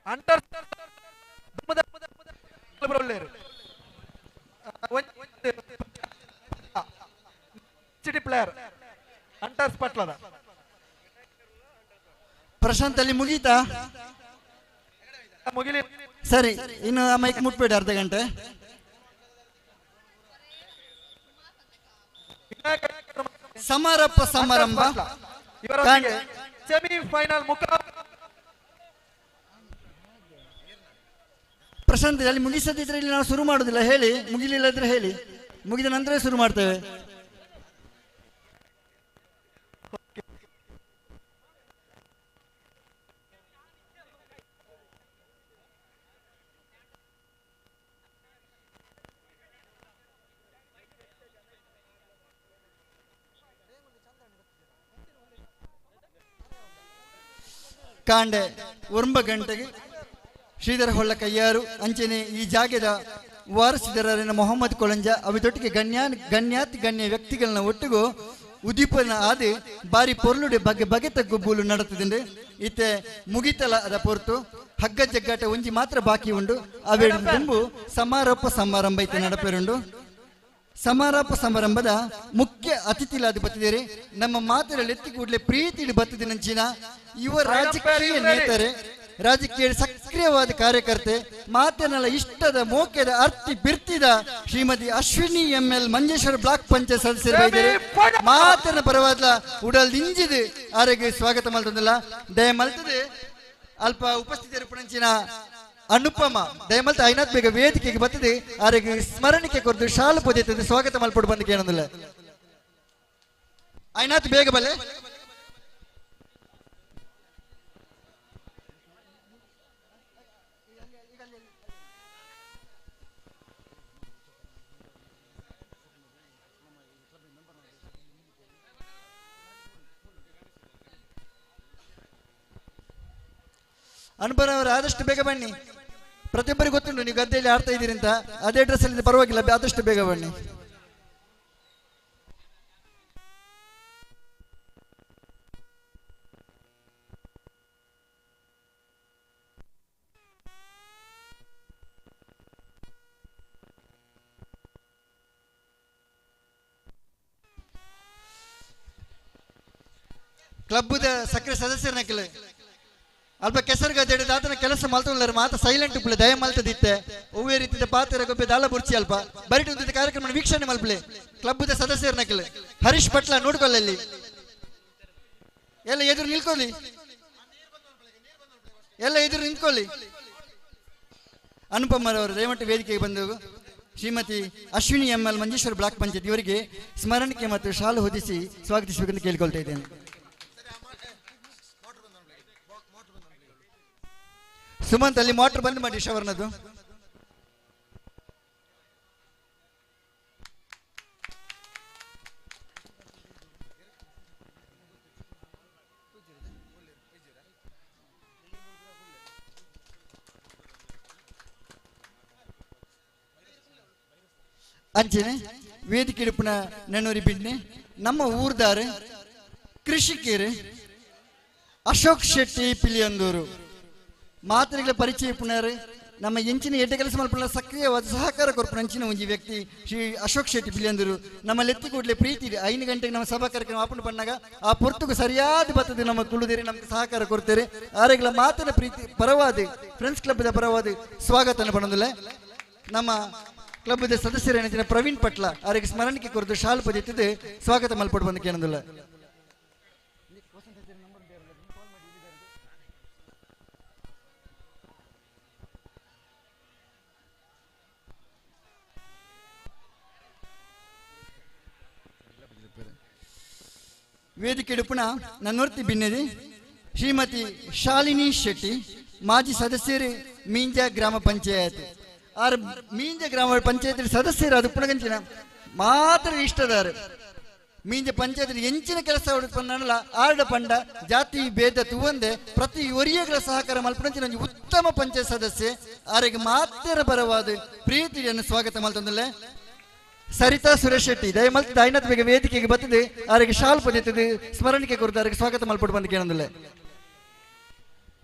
hunter player hunters ಪಟ್ಲದ ಪ್ರಶಾಂತ್ ಅಲ್ಲಿ ಮುಗೀತಾ ಮುಗಿಲಿ ಸರಿ ಇನ್ನು ಆ ಮೈಕ್ ಮುಟ್ಬೇಡಿ ಅರ್ಧ ಗಂಟೆ ಸಮಾರಂಭ ಸೆಮಿ ಫೈನಲ್ ಮುಖ ಪ್ರಶಾಂತ್ ಅಲ್ಲಿ ಮುಗಿಸದಿದ್ರೆ ಇಲ್ಲಿ ನಾವು ಶುರು ಮಾಡುದಿಲ್ಲ ಹೇಳಿ ಮುಗಿಲಿಲ್ಲ ಇದ್ರೆ ಹೇಳಿ ಮುಗಿದ ನಂತರ ಶುರು ಮಾಡ್ತೇವೆ ಕಾಂಡೆ ಒಂಬ ಗಂಟೆಗೆ ಶ್ರೀಧರ ಹೊಳ್ಳ ಕಯ್ಯಾರು ಅಂಚನೆ ಈ ಜಾಗದ ವಾರಸಿದರರಿನ ಮೊಹಮ್ಮದ್ ಕೊಳಂಜ ಅವತೊಟ್ಟಿಗೆ ಗಣ್ಯ ವ್ಯಕ್ತಿಗಳನ್ನ ಒಟ್ಟಿಗೂ ಉದೀಪನ ಆದಿ ಬಾರಿ ಪೊರ್ಲುಡೆ ಬಗೆತ ಗುಬ್ಬುಲು ನಡತದೆ ಇತ್ತೆ ಮುಗಿತಲ ಅದ ಪೊರ್ತು ಹಗ್ಗ ಜಗ್ಗಾಟ ಒಂಜಿ ಮಾತ್ರ ಬಾಕಿ ಉಂಡು ಅವೆರಡು ತುಂಬು ಸಮಾರೋಪ ಸಮಾರಂಭ ಇತ್ತೆ ನಡಪೇರುಂಡು ಸಮಾರೋಪ ಸಮಾರಂಭದ ಮುಖ್ಯ ಅತಿಥಿಲಾದ ಬತ್ತಿದ್ದೀರಿ ನಮ್ಮ ಮಾತರಲ್ಲಿ ಎತ್ತಿ ಕೂಡಲೇ ಪ್ರೀತಿ ಬತ್ತಿದ ನಂಚಿನ ಯುವ ರಾಜಕೀಯ ನೇತರೆ ರಾಜಕೀಯ ಸಕ್ರಿಯವಾದ ಕಾರ್ಯಕರ್ತೆ ಮಾತನೆಲ್ಲ ಇಷ್ಟದ ಮೋಕೆದ ಅರ್ತಿ ಬಿರ್ತಿದ ಶ್ರೀಮತಿ ಅಶ್ವಿನಿ ML ಮಂಜೇಶ್ವರ ಬ್ಲಾಕ್ ಪಂಚಾಯತ್ ಸದಸ್ಯರು ಮಾತನ ಪರವಾದ ಉಡಲ್ ನಿಂಜಿದು ಆರೋಗ್ಯ ಸ್ವಾಗತ ಮಲ್ತದಲ್ಲ ದಯ ಮಲ್ತದೆ ಅಲ್ಪ ಉಪಸ್ಥಿತರು ಪುಣಂಚಿನ ಅನುಪಮ ದಯಮಲ್ತ ಐನಾಥ್ ಬೇಗ ವೇದಿಕೆಗೆ ಬರ್ತದೆ ಆರೋಗ್ಯ ಸ್ಮರಣಿಕೆ ಕೊರದು ಶಾಲು ಪೊದೆತದೆ ಸ್ವಾಗತ ಮಲ್ಪಡು ಬಂದು ಕೇಳೋದಿಲ್ಲ ಐನಾಥ್ ಬೇಗ ಬಲೆ ಅನುಪನವರು ಆದಷ್ಟು ಬೇಗ ಬನ್ನಿ ಪ್ರತಿಯೊಬ್ಬರಿಗೆ ಗೊತ್ತುಂಟು ನೀವು ಗದ್ದೆಯಲ್ಲಿ ಆಡ್ತಾ ಇದ್ದೀರಿ ಅಂತ ಅದೇ ಡ್ರೆಸ್ ಅಲ್ಲಿ ಪರವಾಗಿಲ್ಲ ಆದಷ್ಟು ಬೇಗ ಬನ್ನಿ ಕ್ಲಬ್ದ ಸಕ್ರಿಯ ಸದಸ್ಯರನ್ನ ಅಲ್ಪ ಕೆಸರು ಗದ್ದೆ ಆತನ ಕೆಲಸ ಮಲ್ತೊಳ್ಳರು ಮಾತ ಸೈಲೆಂಟ್ ಉಪ್ಲೆ ದಯ ಮಲ್ತದಿತ್ತೆ ಒವ್ವೇ ರೀತಿಯ ಪಾತ್ರ ಗೊಬ್ಬೆ ದಾಲ ಬುರ್ಚಿ ಅಲ್ಪ ಬರಿಟ್ ಒಂದು ಕಾರ್ಯಕ್ರಮ ವೀಕ್ಷಣೆ ಮಲ್ಪಲೆ ಕ್ಲಬ್ದ ಸದಸ್ಯರ ನಕಲೆ ಹರೀಶ್ ಪಟ್ಲ ನೋಡ್ಕೊಳ್ಳಿ ಎಲ್ಲ ಎದುರು ನಿಲ್ಕೊಳ್ಳಿ ಎಲ್ಲ ಎದುರು ನಿಂತ್ಕೊಳ್ಳಿ ಅನುಪಮರವರು ದಯಮಟ್ಟು ವೇದಿಕೆಗೆ ಬಂದು ಶ್ರೀಮತಿ ಅಶ್ವಿನಿ ML ಮಂಜೇಶ್ವರ ಬ್ಲಾಕ್ ಪಂಚಾಯತ್ ಇವರಿಗೆ ಸ್ಮರಣಿಕೆ ಮತ್ತು ಶಾಲು ಹೊದಿಸಿ ಸ್ವಾಗತಿಸಬೇಕೆಂದು ಕೇಳಿಕೊಳ್ತಾ ಇದ್ದೇನೆ ಸುಮಂತ್ ಅಲ್ಲಿ ಮೋಟರ್ ಬಂದ್ ಮಾಡಿ ಶವರ್ನದು ಅಂಚನೆ ವೇದಿಕೆ ಇಡುಪುನ ನೆನೂರಿ ಬಿಡ್ನೆ ನಮ್ಮ ಊರ್ದಾರು ಕೃಷಿಕರು ಅಶೋಕ್ ಶೆಟ್ಟಿ ಪಿಲಿಯಂದೂರು ಮಾತರಿಗಳ ಪರಿಚಯ ಪುನರ್ ನಮ್ಮ ಎಂಚಿನ ಎಡ್ಡೆ ಕೆಲಸ ಮಲ್ಪನ ಸಕ್ರಿಯವಾದ ಸಹಕಾರ ಕೊರ್ಪುನ ಅಂಚಿನ ಒಂಜಿ ವ್ಯಕ್ತಿ ಶ್ರೀ ಅಶೋಕ್ ಶೆಟ್ಟಿ ಪಿಲಿಯಂದೂರು ನಮ್ಮ ಲೆತ್ತಿ ಕೂಡಲೇ ಪ್ರೀತಿ 5 ಗಂಟೆಗೆ ನಮ್ಮ ಸಭಾ ಕಾರ್ಯಕ್ರಮ ಆಪಣೆ ಪಣ್ಣಾಗ ಆ ಪೊರ್ತುಗೂ ಸರಿಯಾದ ಬರ್ತದೆ ನಮ್ಮ ತುಳುದೇರಿ ನಮ್ಗೆ ಸಹಕಾರ ಕೊಡ್ತೇವೆ ಆರೆಗಳ ಮಾತಿನ ಪ್ರೀತಿ ಪರವಾದ ಫ್ರೆಂಡ್ಸ್ ಕ್ಲಬ್ದ ಪರವಾದ ಸ್ವಾಗತ ಪಡೆದಿಲ್ಲ ನಮ್ಮ ಕ್ಲಬ್ದ ಸದಸ್ಯರ ಪ್ರವೀಣ್ ಪಟ್ಲ ಅವರಿಗೆ ಸ್ಮರಣಕ್ಕೆ ಕೊರದು ಶಾಲ್ ಪದಿತ್ತಿದ್ದು ಸ್ವಾಗತ ಮಲ್ಪಟ್ಟು ಬಂದ ಕೇಳೋದಿಲ್ಲ. ವೇದಿಕೆ ಇಡುಪುನ ನನ್ನೊರ್ತಿ ಬಿನ್ನೆದಿ ಶ್ರೀಮತಿ ಶಾಲಿನಿ ಶೆಟ್ಟಿ ಮಾಜಿ ಸದಸ್ಯರು ಮೀಂಜ ಗ್ರಾಮ ಪಂಚಾಯತ್ ಆರ್ ಮೀಂಜ ಗ್ರಾಮ ಪಂಚಾಯತ್ ಸದಸ್ಯರು ಅದು ಪುನಗಂಚಿನ ಮಾತ್ರ ಇಷ್ಟದಾರು ಮೀಂಜ ಪಂಚಾಯತ್ ಎಂಚಿನ ಕೆಲಸ ಪಂಡಲ್ಲ ಆರ್ಡ ಪಂಡ ಜಾತಿ ಭೇದ ತುವಂದೆ ಪ್ರತಿ ಒರಿಯಗಳ ಸಹಕಾರ ಮಲ್ಪಂಚಿನ ಉತ್ತಮ ಪಂಚಾಯತ್ ಸದಸ್ಯೆ ಆರಿಗೆ ಮಾತ್ರ ಬರವಾದ ಪ್ರೀತಿಯನ್ನು ಸ್ವಾಗತ ಮಲ್ತಂದಲ್ಲ ಸರಿತಾ ಸುರೇಶ್ ಶೆಟ್ಟಿ ದಯಮಲ್ತ ದೈನತ್ ಬೇಗ ವೇದಿಕೆಗೆ ಬರ್ತದೆ ಅವರಿಗೆ ಶಾಲ್ ಪದಿತದೆ ಸ್ಮರಣಿಕೆ ಕೊರದು ಅವರಿಗೆ ಸ್ವಾಗತ ಮಲ್ಪಟ್ಟು ಬಂದ ಕೇಳಂದಿಲ್ಲ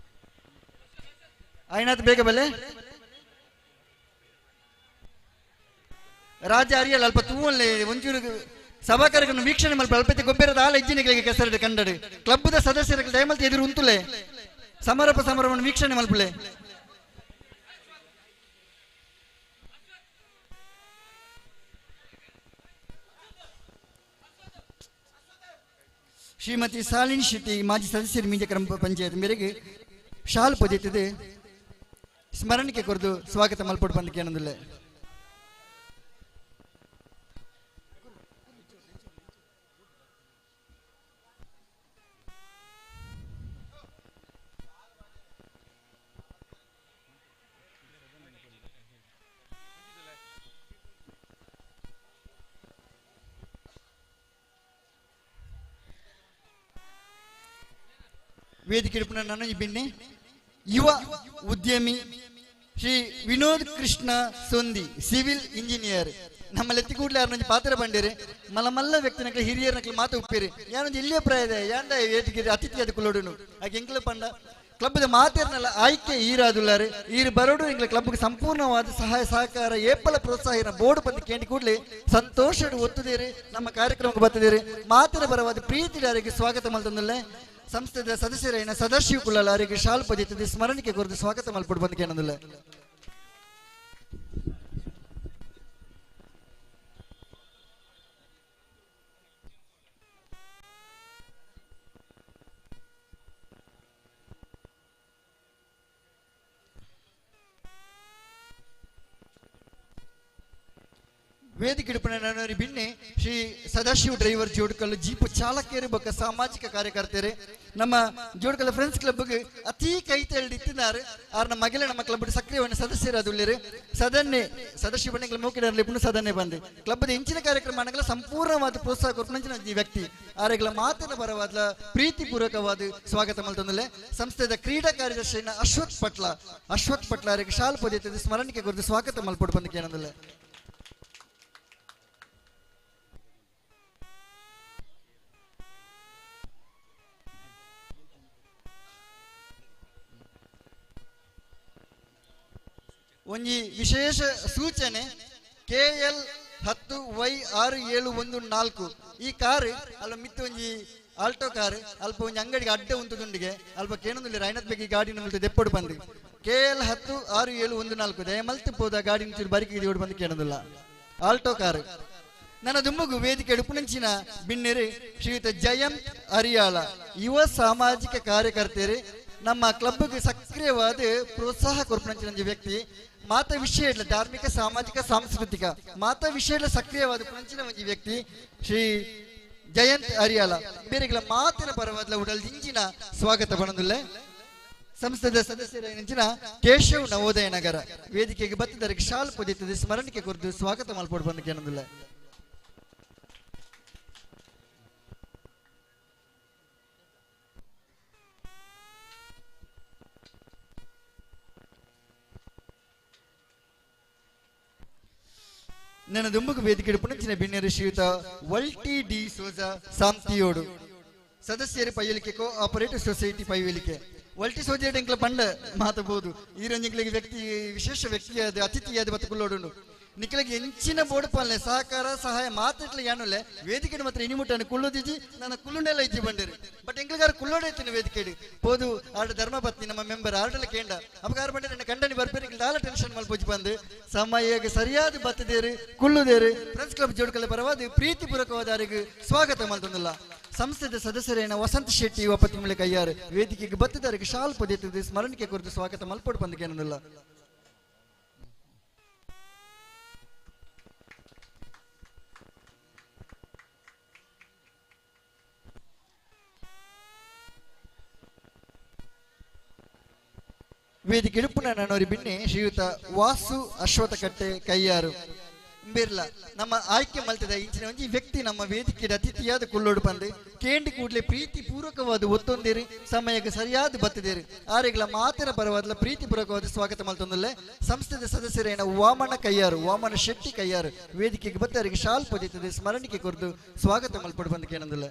ಐನಾಥ್ ಬೇಗ ಬಲೆ ರಾಜ ಅರಿಯಲ್ಲ ಅಲ್ಪ ತೂವಲ್ಲೇ ಒಂಚೂರು ಸಭಾ ಕಾರ್ಯಕ್ರಮ ವೀಕ್ಷಣೆ ಮಲ್ಪ ಅಲ್ಪತೆ ಗೊಬ್ಬರದ ಆಲ ಇಜ್ಜಿನಿಗಳಿಗೆ ಕೆಸರಡೆ ಕಂಡಡು ಕ್ಲಬ್ದ ಸದಸ್ಯರ ದಯಮಲ್ತ ಎದುರು ಉಂತುಲೆ ಸಮಾರಂಭವನ್ನು ವೀಕ್ಷಣೆ ಮಲ್ಪಲೆ ಶ್ರೀಮತಿ ಶಾಲಿನಿ ಶೆಟ್ಟಿ ಮಾಜಿ ಸದಸ್ಯರು ಮೀಂಜ ಗ್ರಾಮ ಪಂಚಾಯತ್ ಮೇರೆಗೆ ಶಾಲ್ ಪದಿತದೆ ಸ್ಮರಣಿಕೆ ಕೊರದು ಸ್ವಾಗತ ಮಲ್ಪಟ್ಟು ಬಂದ ಕೇಳೋದಿಲ್ಲ. ವೇದಿಕೆ ನಾನು ಈ ಬಿನ್ನೆ ಯುವ ಉದ್ಯಮಿ ಶ್ರೀ ವಿನೋದ್ ಕೃಷ್ಣ ಸೊಂದಿ ಸಿವಿಲ್ ಇಂಜಿನಿಯರ್ ನಮ್ಮ ಲೆತ್ತಿಗೂಡ್ಲೆ ಯಾರೊಂದು ಪಾತ್ರ ಬಂದಿರಿ ಮಲ್ಲ ವ್ಯಕ್ತಿನಕ್ಕೆ ಹಿರಿಯರ್ನಕ್ಕೆ ಮಾತು ಉಪ್ಪಿರಿ ಯಾರೊಂದು ಇಲ್ಲೇ ಪ್ರಾಯದ ಯಾಂಡ ವೇದಿಕೆ ಅತಿಥಿ ಅದು ಕುಲ್ಲೋಡುನು ಹಾಗೆ ಎಂಕ್ಲ ಪಂಡ ಕ್ಲಬ್ದ ಮಾತೇರ್ನಲ್ಲ ಆಯ್ಕೆ ಈರಾದುಲ್ಲಾರೆ ಈರು ಬರೋಡು ಎಂಗ್ಲ ಕ್ಲಬ್ಗೆ ಸಂಪೂರ್ಣವಾದ ಸಹಾಯ ಸಹಕಾರ ಏಪಲ ಪ್ರೋತ್ಸಾಹ ಬೋರ್ಡ್ ಬಂದು ಕೇಂಡಿ ಕೂಡಲೇ ಸಂತೋಷ ಒತ್ತುದೇರಿ ನಮ್ಮ ಕಾರ್ಯಕ್ರಮಕ್ಕೆ ಬರ್ತದೇರಿ ಮಾತಿನ ಬರವಾದ ಪ್ರೀತಿದಾರಿಗೆ ಸ್ವಾಗತ ಮಲ್ತಂದಲ್ಲ ಸಂಸ್ಥೆದ ಸದಸ್ಯರ ಸದಾಶಿವ ಕುಲಾಲ ಅವರಿಗೆ ಶಾಲ್ ಪದಿತದೆ ಸ್ಮರಣಿಕೆ ಕೊರದು ಸ್ವಾಗತ ಮಲ್ಪಟ್ಟು ಬಂದ ಕೇಳೋದಿಲ್ಲ. ವೇದಿಕೆ ಇಡುಪಣಿ ಬಿನ್ನೆ ಶ್ರೀ ಸದಾಶಿವ ಡ್ರೈವರ್ ಜೋಡ್ಕಲ್ಲು ಜೀಪು ಚಾಲಕಿಯರು ಬೊಕ್ಕ ಸಾಮಾಜಿಕ ಕಾರ್ಯಕರ್ತರು ನಮ್ಮ ಜೋಡ್ಕಲ್ ಫ್ರೆಂಡ್ಸ್ ಕ್ಲಬ್ಗೆ ಅತಿ ಕೈ ತೆಳ್ದಿತ್ತಿದ್ದಾರೆ ಆರ್ ನಮ್ಮ ಮಗಿಲ ನಮ್ಮ ಕ್ಲಬ್ ಸಕ್ರಿಯವನ್ನು ಸದಸ್ಯರಾದುಳ್ಳರು ಸದನ್ನೇ ಸದಸ್ಯ ಬಣ್ಣಗಳ ಮೂಕಿಡಲ್ಲಿ ಪುನಃ ಸದನ್ನೇ ಬಂದು ಕ್ಲಬ್ದ ಇಂಚಿನ ಕಾರ್ಯಕ್ರಮಗಳ ಸಂಪೂರ್ಣವಾದ ಪ್ರೋತ್ಸಾಹ ಕೊರ್ಪಂಚಿನ ಈ ವ್ಯಕ್ತಿ ಆರೆಗಳ ಮಾತಿನ ಬರವಾದ ಪ್ರೀತಿಪೂರ್ವಕವಾದ ಸ್ವಾಗತ ಮಲ್ತಂದಲೆ ಸಂಸ್ಥೆದ ಕ್ರೀಡಾ ಕಾರ್ಯದರ್ಶಿ ಅಶ್ವಥ್ ಪಟ್ಲ ಅವರಿಗೆ ಶಾಲ್ ಪೊದಿತದೆ ಸ್ಮರಣಿಕೆ ಕೊರದು ಸ್ವಾಗತ ಮಲ್ಪಟ್ಟು ಬಂದು ಕೇಳೋದಿಲ್ಲ. ಒಂಜಿ ವಿಶೇಷ ಸೂಚನೆ KL 10Y6714 ಈ ಕಾರ್ ಅಲ್ಲ ಮಿತ್ತು ಒಂಜಿ ಆಲ್ಟೋ ಕಾರ್ ಅಲ್ಪ ಒಂಜಿ ಅಂಗಡಿಗೆ ಅಡ್ಡ ಉಂಟುದುಂಡಿಗೆ ಅಲ್ಪ ಕೇಳೋದಿಲ್ಲ ರೈನತ್ ಬೇಕಿ ಗಾಡಿ ನಮ್ಮಲ್ಲಿ ದೆಪ್ಪಡು ಬಂದು KL 106714 ದಯಮಲ್ತು ಪೋದ ಗಾಡಿ ಚೂರು ಬರಿಕೆ ಓಡಿ ಬಂದು ಕೇಳೋದಿಲ್ಲ ಆಲ್ಟೋ ಕಾರ್ ನನ್ನ ದುಮ್ಮಗು ವೇದಿಕೆ ಉಪನಂಚಿನ ಬಿನ್ನೆರೆ ಶ್ರೀಯುತ ಜಯಂತ್ ಅರಿಯಾಳ ಯುವ ಸಾಮಾಜಿಕ ಕಾರ್ಯಕರ್ತರು ನಮ್ಮ ಕ್ಲಬ್ಗೆ ಸಕ್ರಿಯವಾದ ಪ್ರೋತ್ಸಾಹ ಕೊರ್ಪಣಂಚಿನ ವ್ಯಕ್ತಿ ಮಾತ ವಿಷಯ ಧಾರ್ಮಿಕ ಸಾಮಾಜಿಕ ಸಾಂಸ್ಕೃತಿಕ ಮಾತ ವಿಷಯ ಸಕ್ರಿಯವಾದ ಪಂಚಿನ ಒಂದು ವ್ಯಕ್ತಿ ಶ್ರೀ ಜಯಂತ್ ಅರಿಯಾಲ ಬೇರೆಗಳ ಮಾತಿನ ಪರವಾದ ಉಡಲ್ ದಿಂಜಿನ ಸ್ವಾಗತ ಬಣದಿಲ್ಲ. ಸಂಸ್ಥೆದ ಸದಸ್ಯರ ಕೇಶವ್ ನವೋದಯ ನಗರ ವೇದಿಕೆಗೆ ಬತ್ತಿದರಿಗೆ ಶಾಲ್ ಪೊದಿತದೆ ಸ್ಮರಣಿಕೆ ಕೊರದು ಸ್ವಾಗತ ಮಲ್ಪಟ್ಟು ಬಂದ ಕೇಳೋದಿಲ್ಲ. ನನ್ನ ದುಂಬುಗು ವೇದಿಕೆ ಪುಣಚಿನ ಬಿನ್ನರು ಶ್ರೀಯುತ ವಲ್ಟಿ ಡಿ ಸೋಜಾ ಸಾಂತಿಯೋಡು ಸದಸ್ಯರು ಪೈಯಲಿಕೆ ಕೋಆಪರೇಟಿವ್ ಸೊಸೈಟಿ ಪೈವೇಲಿಕೆ ವಲ್ಟಿ ಸೋಜಾ ಎಂಕ್ಲ ಪಂಡ ಮಾತಬಹುದು ಈ ರಂಜಿಗಳಿಗೆ ವ್ಯಕ್ತಿ ವಿಶೇಷ ವ್ಯಕ್ತಿಯಾದ ಅತಿಥಿಯಾದ ಮತ್ತು ಕುಲ್ಲೋಡು ನಿಖಿಲಿಗೆ ಎಂಚಿನ ಬೋರ್ಡ್ ಪಾಲನೆ ಸಹಕಾರ ಸಹಾಯ ಮಾತಾಡ್ಲಿ ಯಾನುಲೆ ವೇದಿಕೆ ಮಾತ್ರ ಇನಿಮುಟ್ಟನ್ನು ಕುಲ್ಲುದಿಜಿ ನನ್ನ ಕುಲ್ಲುನೆಲ್ಲ ಇಜ್ಜಿ ಬಂದಿರಿ ಬಟ್ ಎಂಗ್ಲಿಗಾರ ಕುಲ್ಲೋಡೈತಿನ ವೇದಿಕೆ ಪೋದು ಆಡ ಧರ್ಮಪತ್ನಿ ನಮ್ಮ ಮೆಂಬರ್ ಆರ್ಡಲ್ ಕೇಂಡ ಅಪಕಾರ ಬಂದ್ರೆ ನನ್ನ ಕಂಡನಿ ಬರ್ಬೇರಿ ದಾಲ ಟೆನ್ಷನ್ ಮಲ್ಪೋಜಿ ಬಂದು ಸಮಯಕ್ಕೆ ಸರಿಯಾದ ಬತ್ತದೇರು ಕುಲ್ಲುದೇರು ಫ್ರೆಂಡ್ಸ್ ಕ್ಲಬ್ ಜೋಡ್ಕಲೆ ಪರವಾದ ಪ್ರೀತಿಪೂರ್ವಕವಾದ ಅವರಿಗೆ ಸ್ವಾಗತ ಮಾಡ್ತಂದಿಲ್ಲ ಸಂಸ್ಥೆದ ಸದಸ್ಯರೇನ ವಸಂತ ಶೆಟ್ಟಿ ಒಪ್ಪತ್ತಿ ಮೇಲೆ ಕೈಯಾರು ವೇದಿಕೆಗೆ ಬತ್ತಿದವರಿಗೆ ಶಾಲ್ ಪೊದೆತ್ತದೆ ಸ್ಮರಣಿಕೆ ಕುರಿತು ಸ್ವಾಗತ ಮಲ್ಪೋಡು ಬಂದಕ್ಕೆ ಏನಲ್ಲ ವೇದಿಕೆ ಇಡುಪುನ ನಾನೋರಿ ಬಿನ್ನೆ ಶ್ರೀಯುತ ವಾಸು ಅಶ್ವಥ ಕಟ್ಟೆ ಕೈಯಾರು ಬಿರ್ಲ ನಮ್ಮ ಆಯ್ಕೆ ಮಲ್ತದ ಇಂಚಿನ ಒಂಜಿ ವ್ಯಕ್ತಿ ನಮ್ಮ ವೇದಿಕೆಯ ಅತಿಥಿಯಾದ ಕುಲ್ಲೋಡು ಬಂದು ಕೇಂಡಿ ಕೂಡಲೇ ಪ್ರೀತಿ ಪೂರ್ವಕವಾದ ಒತ್ತೊಂದಿರಿ ಸಮಯಕ್ಕೆ ಸರಿಯಾದ ಬತ್ತದೇರಿ ಆರೆಗಳ ಮಾತಿನ ಪರವಾದ ಪ್ರೀತಿ ಪೂರ್ವಕವಾದ ಸ್ವಾಗತ ಮಲ್ತೊಂದಲ್ಲೇ ಸಂಸ್ಥೆದ ಸದಸ್ಯರೇನ ವಾಮನ ಕೈಯಾರು ವಾಮನ ಶೆಟ್ಟಿ ಕೈಯಾರು ವೇದಿಕೆಗೆ ಬತ್ತ ಅವರಿಗೆ ಶಾಲ್ ಪೊದೀತದೆ ಸ್ಮರಣಿಕೆ ಕುರಿತು ಸ್ವಾಗತ ಮಲ್ಪಡು ಬಂದಕ್ಕೆ ಏನಂದಿಲ್ಲ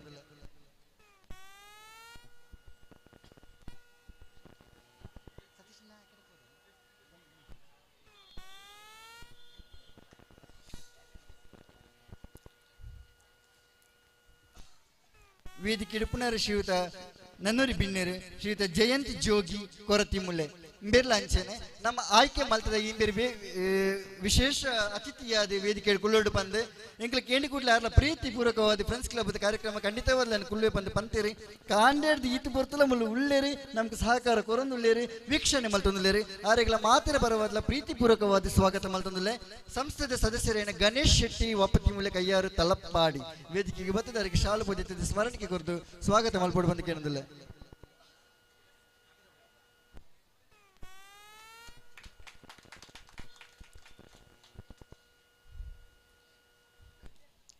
ವೇದಿಕೆ ಇಡುಪುನರ ಶ್ರೀಯುತ ನನ್ನೂರಿ ಬಿನ್ನೇರು ಶ್ರೀಯುತ ಜಯಂತ್ ಜೋಗಿ ಕೊರತಿ ಮುಲ್ಲೆ ಬೇರ್ಲ ಅಂಚೆನೆ ನಮ್ಮ ಆಯ್ಕೆ ಮಲ್ತದ ಈ ಬೇರೆ ವಿಶೇಷ ಅತಿಥಿಯಾದ ವೇದಿಕೆ ಕುಲ್ಲೋಡು ಬಂದು ಎಂಕ್ಲ ಕೇಂಡಿ ಕೂಡಲೇ ಯಾರಲ್ಲ ಪ್ರೀತಿ ಪೂರ್ವಕವಾದ ಫ್ರೆಂಡ್ಸ್ ಕ್ಲಬ್ ಕಾರ್ಯಕ್ರಮ ಖಂಡಿತವಾದ ನಾನು ಕುಲ್ಲೇ ಬಂದು ಪಂತೇರಿ ಕಾಂಡೇಡ್ದು ಈತು ಬರ್ತಲ ಮುಳ್ಳು ಉಳ್ಳೇರಿ ನಮ್ಗೆ ಸಹಕಾರ ಕೊರೊಂದುಳ್ಳೇರಿ ವೀಕ್ಷಣೆ ಮಲ್ತೊಂದುಳ್ಳೇರಿ ಆರೆಗಳ ಮಾತಿನ ಪರವಾದ ಪ್ರೀತಿ ಪೂರ್ವಕವಾದ ಸ್ವಾಗತ ಮಲ್ತೊಂದುಲ್ಲೆ ಸಂಸ್ಥೆದ ಸದಸ್ಯರೇನ ಗಣೇಶ್ ಶೆಟ್ಟಿ ಒಪ್ಪತ್ತಿ ಮುಳ್ಳೆ ಕೈಯಾರು ತಲಪ್ಪಾಡಿ ವೇದಿಕೆಗೆ ಬರ್ತದ ಅವರಿಗೆ ಶಾಲು ಪೊದೆತ್ತದೆ ಸ್ಮರಣಿಕೆ ಕುರಿತು ಸ್ವಾಗತ ಮಲ್ಪೋಡು ಬಂದಕ್ಕೆ ಏನಂದಿಲ್ಲ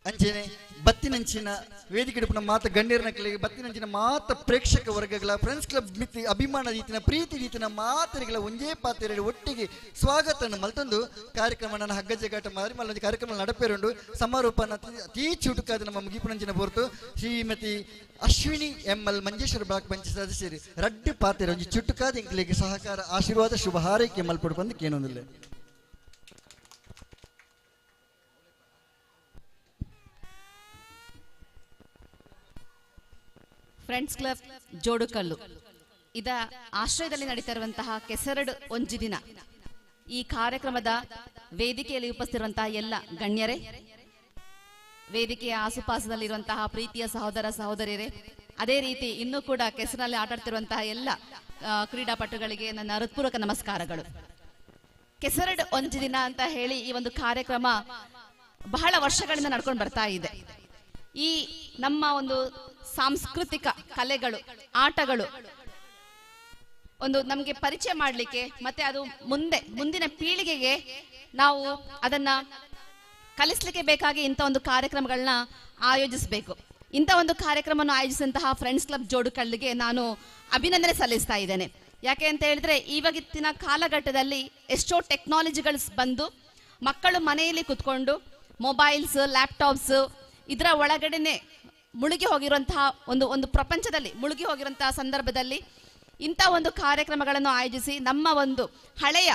ಅಂಚೆನೆ ಬತ್ತಿನಂಚಿನ ವೇದಿಕೆ ಇಡುಪುನ ಮಾತ ಗಣ್ಯರನಗಳಿಗೆ ಬತ್ತಿನಂಚಿನ ಮಾತ ಪ್ರೇಕ್ಷಕ ವರ್ಗಗಳ ಫ್ರೆಂಡ್ಸ್ ಕ್ಲಬ್ ಮಿತಿ ಅಭಿಮಾನ ರೀತಿನ ಪ್ರೀತಿ ರೀತಿನ ಮಾತರಿಗಳ ಒಂದೇ ಪಾತ್ರೆ ಒಟ್ಟಿಗೆ ಸ್ವಾಗತ ಮಲ್ತೊಂದು ಕಾರ್ಯಕ್ರಮ ನನ್ನ ಹಗ್ಗಜಗಾಟ ಮಾರಿ ಮಲ್ಲೊಂದು ಕಾರ್ಯಕ್ರಮ ನಡಪೇರುಂಡು ಸಮಾರೋಪನ ಅತೀ ಚುಟುಕಾದ ನಮ್ಮ ಮುಗಿಪುನಂಚಿನ ಹೊರತು ಶ್ರೀಮತಿ ಅಶ್ವಿನಿ ML ಮಂಜೇಶ್ವರ ಬ್ಲಾಕ್ ಪಂಚಾಯತ್ ಸದಸ್ಯರು ರಡ್ಡು ಪಾತ್ರೆ ಒಂದು ಚುಟುಕಾದ ಇಂಕ್ಲಿಗೆ ಸಹಕಾರ ಆಶೀರ್ವಾದ ಶುಭ ಹಾರೈಕೆ ಮಲ್ಪಡು ಬಂದು ಕೇಳೋದಿಲ್ಲ ಫ್ರೆಂಡ್ಸ್ ಕ್ಲಬ್ ಜೋಡುಕಲ್ಲು ಇದ ಆಶ್ರಯದಲ್ಲಿ ನಡೀತಾ ಇರುವಂತಹ ಕೆಸರಡು ಒಂಜಿ ದಿನ ಈ ಕಾರ್ಯಕ್ರಮದ ವೇದಿಕೆಯಲ್ಲಿ ಉಪಸ್ಥಿತಿರುವಂತಹ ಎಲ್ಲ ಗಣ್ಯರೇ ವೇದಿಕೆಯ ಆಸುಪಾಸದಲ್ಲಿರುವಂತಹ ಪ್ರೀತಿಯ ಸಹೋದರ ಸಹೋದರಿಯರೇ ಅದೇ ರೀತಿ ಇನ್ನೂ ಕೂಡ ಕೆಸರಿನಲ್ಲಿ ಆಟಾಡ್ತಿರುವಂತಹ ಎಲ್ಲ ಕ್ರೀಡಾಪಟುಗಳಿಗೆ ನನ್ನ ಹೃತ್ಪೂರ್ವಕ ನಮಸ್ಕಾರಗಳು ಕೆಸರಡು ಒಂಜಿ ದಿನ ಅಂತ ಹೇಳಿ ಈ ಒಂದು ಕಾರ್ಯಕ್ರಮ ಬಹಳ ವರ್ಷಗಳಿಂದ ನಡ್ಕೊಂಡು ಬರ್ತಾ ಇದೆ ಈ ನಮ್ಮ ಒಂದು ಸಾಂಸ್ಕೃತಿಕ ಕಲೆಗಳು ಆಟಗಳು ಒಂದು ನಮಗೆ ಪರಿಚಯ ಮಾಡಲಿಕ್ಕೆ ಮತ್ತೆ ಅದು ಮುಂದಿನ ಪೀಳಿಗೆಗೆ ನಾವು ಅದನ್ನ ಕಲಿಸ್ಲಿಕ್ಕೆ ಬೇಕಾಗಿ ಇಂಥ ಒಂದು ಕಾರ್ಯಕ್ರಮಗಳನ್ನ ಆಯೋಜಿಸಬೇಕು ಇಂಥ ಒಂದು ಕಾರ್ಯಕ್ರಮವನ್ನು ಆಯೋಜಿಸಿದಂತಹ ಫ್ರೆಂಡ್ಸ್ ಕ್ಲಬ್ ಜೋಡುಕಲ್ಲಿಗೆ ನಾನು ಅಭಿನಂದನೆ ಸಲ್ಲಿಸ್ತಾ ಇದ್ದೇನೆ ಯಾಕೆ ಅಂತ ಹೇಳಿದ್ರೆ ಇವಾಗಿನ ಕಾಲಘಟ್ಟದಲ್ಲಿ ಎಷ್ಟೋ ಟೆಕ್ನಾಲಜಿಗಳು ಬಂದು ಮಕ್ಕಳು ಮನೆಯಲ್ಲಿ ಕುತ್ಕೊಂಡು ಮೊಬೈಲ್ಸ್ ಲ್ಯಾಪ್ಟಾಪ್ಸ್ ಇದರ ಒಳಗಡೆನೆ ಮುಳುಗಿ ಹೋಗಿರುವಂತಹ ಒಂದು ಪ್ರಪಂಚದಲ್ಲಿ ಮುಳುಗಿ ಹೋಗಿರುವಂತಹ ಸಂದರ್ಭದಲ್ಲಿ ಇಂಥ ಒಂದು ಕಾರ್ಯಕ್ರಮಗಳನ್ನು ಆಯೋಜಿಸಿ ನಮ್ಮ ಒಂದು ಹಳೆಯ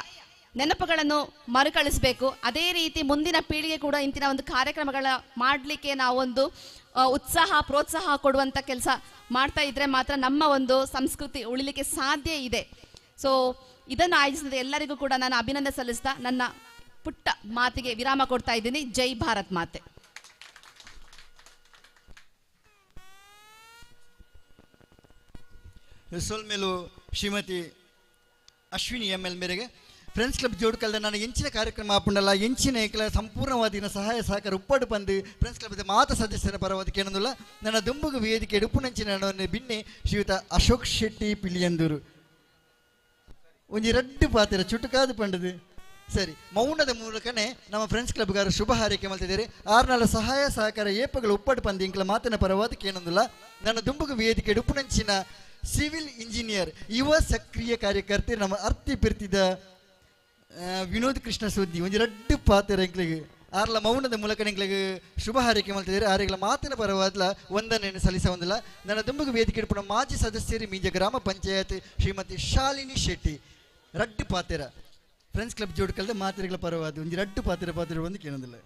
ನೆನಪುಗಳನ್ನು ಮರುಕಳಿಸಬೇಕು ಅದೇ ರೀತಿ ಮುಂದಿನ ಪೀಳಿಗೆ ಕೂಡ ಇಂತಿನ ಒಂದು ಕಾರ್ಯಕ್ರಮಗಳ ಮಾಡಲಿಕ್ಕೆ ನಾವೊಂದು ಉತ್ಸಾಹ ಪ್ರೋತ್ಸಾಹ ಕೊಡುವಂಥ ಕೆಲಸ ಮಾಡ್ತಾ ಇದ್ರೆ ಮಾತ್ರ ನಮ್ಮ ಒಂದು ಸಂಸ್ಕೃತಿ ಉಳಿಲಿಕ್ಕೆ ಸಾಧ್ಯ ಇದೆ ಸೊ ಇದನ್ನು ಆಯೋಜಿಸಿದ ಎಲ್ಲರಿಗೂ ಕೂಡ ನಾನು ಅಭಿನಂದನೆ ಸಲ್ಲಿಸ್ತಾ ನನ್ನ ಪುಟ್ಟ ಮಾತಿಗೆ ವಿರಾಮ ಕೊಡ್ತಾ ಇದ್ದೀನಿ ಜೈ ಭಾರತ್ ಮಾತೆ ಸೋಲ್ಮೇಲು ಶ್ರೀಮತಿ ಅಶ್ವಿನಿ ML ಮೇರೆಗೆ ಫ್ರೆಂಡ್ಸ್ ಕ್ಲಬ್ ಜೋಡುಕಲ್ದ ನಾನು ಎಂಚಿನ ಕಾರ್ಯಕ್ರಮ ಆಪುಂಡಲ್ಲ ಎಂಚಿನ ಏಕಲ ಸಂಪೂರ್ಣವಾದ ಸಹಾಯ ಸಹಕಾರ ಉಪ್ಪಾಡು ಬಂದು ಫ್ರೆಂಡ್ಸ್ ಕ್ಲಬ್ ಮಾತ ಸದಸ್ಯರ ಪರವಾದ ಕೇಳೋದಿಲ್ಲ ನನ್ನ ದುಂಬುಗು ವೇದಿಕೆ ಉಪ್ಪುನಂಚಿನ ಬಿನ್ನೆ ಶ್ರೀಯುತ ಅಶೋಕ್ ಶೆಟ್ಟಿ ಪಿಳಿಯಂದೂರು ಒಂಜಿ ರಡ್ಡು ಪಾತ್ರ ಚುಟುಕಾದ ಪಂಡದು ಸರಿ ಮೌನದ ಮೂಲಕನೇ ನಮ್ಮ ಫ್ರೆಂಡ್ಸ್ ಕ್ಲಬ್ಗಾರ ಶುಭ ಹಾರೈಕೆ ಮಾಡ್ತಿದ್ದಾರೆ ಆರ್ನಾಳ ಸಹಾಯ ಸಹಕಾರ ಏಪಗಳು ಉಪ್ಪಾಡು ಬಂದು ಇಂಕ್ಲ ಮಾತಿನ ಪರವಾದ ಕೇಳೋದಿಲ್ಲ ನನ್ನ ದುಂಬುಗು ವೇದಿಕೆ ಉಪ್ಪುನಂಚಿನ ಸಿವಿಲ್ ಇಂಜಿನಿಯರ್ ಯುವ ಸಕ್ರಿಯ ಕಾರ್ಯಕರ್ತೆ ನಮ್ಮ ಅರ್ತಿ ಪಿರ್ತಿದ ವಿನೋದ್ ಕೃಷ್ಣ ಸುದ್ದಿ ಒಂದು ರಡ್ಡು ಪಾತ್ರ ಎಂಕ್ಲಿಗೆ ಆರ್ಲ ಮೌನದ ಮೂಲಕ ನಿಂಗಳಿಗೆ ಶುಭ ಹಾರೈಕೆ ಮಾಡ್ತಿದ್ದಾರೆ. ಆರೆಗಳ ಮಾತಿನ ಪರವಾದ್ಲ ವಂದನೆಯನ್ನು ಸಲ್ಲಿಸವಂದಿಲ್ಲ. ನನ್ನ ದುಂಬುಗೆ ವೇದಿಕೆ ಇಡ್ಪುಣ ಮಾಜಿ ಸದಸ್ಯರು ಮೀಂಜ ಗ್ರಾಮ ಪಂಚಾಯತ್ ಶ್ರೀಮತಿ ಶಾಲಿನಿ ಶೆಟ್ಟಿ ರಡ್ಡು ಪಾತೆರ ಫ್ರೆಂಡ್ಸ್ ಕ್ಲಬ್ ಜೋಡ್ಕಲ್ದ ಮಾತಿರೆಗಳ ಪರವಾದ ಒಂದು ರಡ್ಡು ಪಾತೆರ ಒಂದು ಕೇಳೋದಿಲ್ಲ.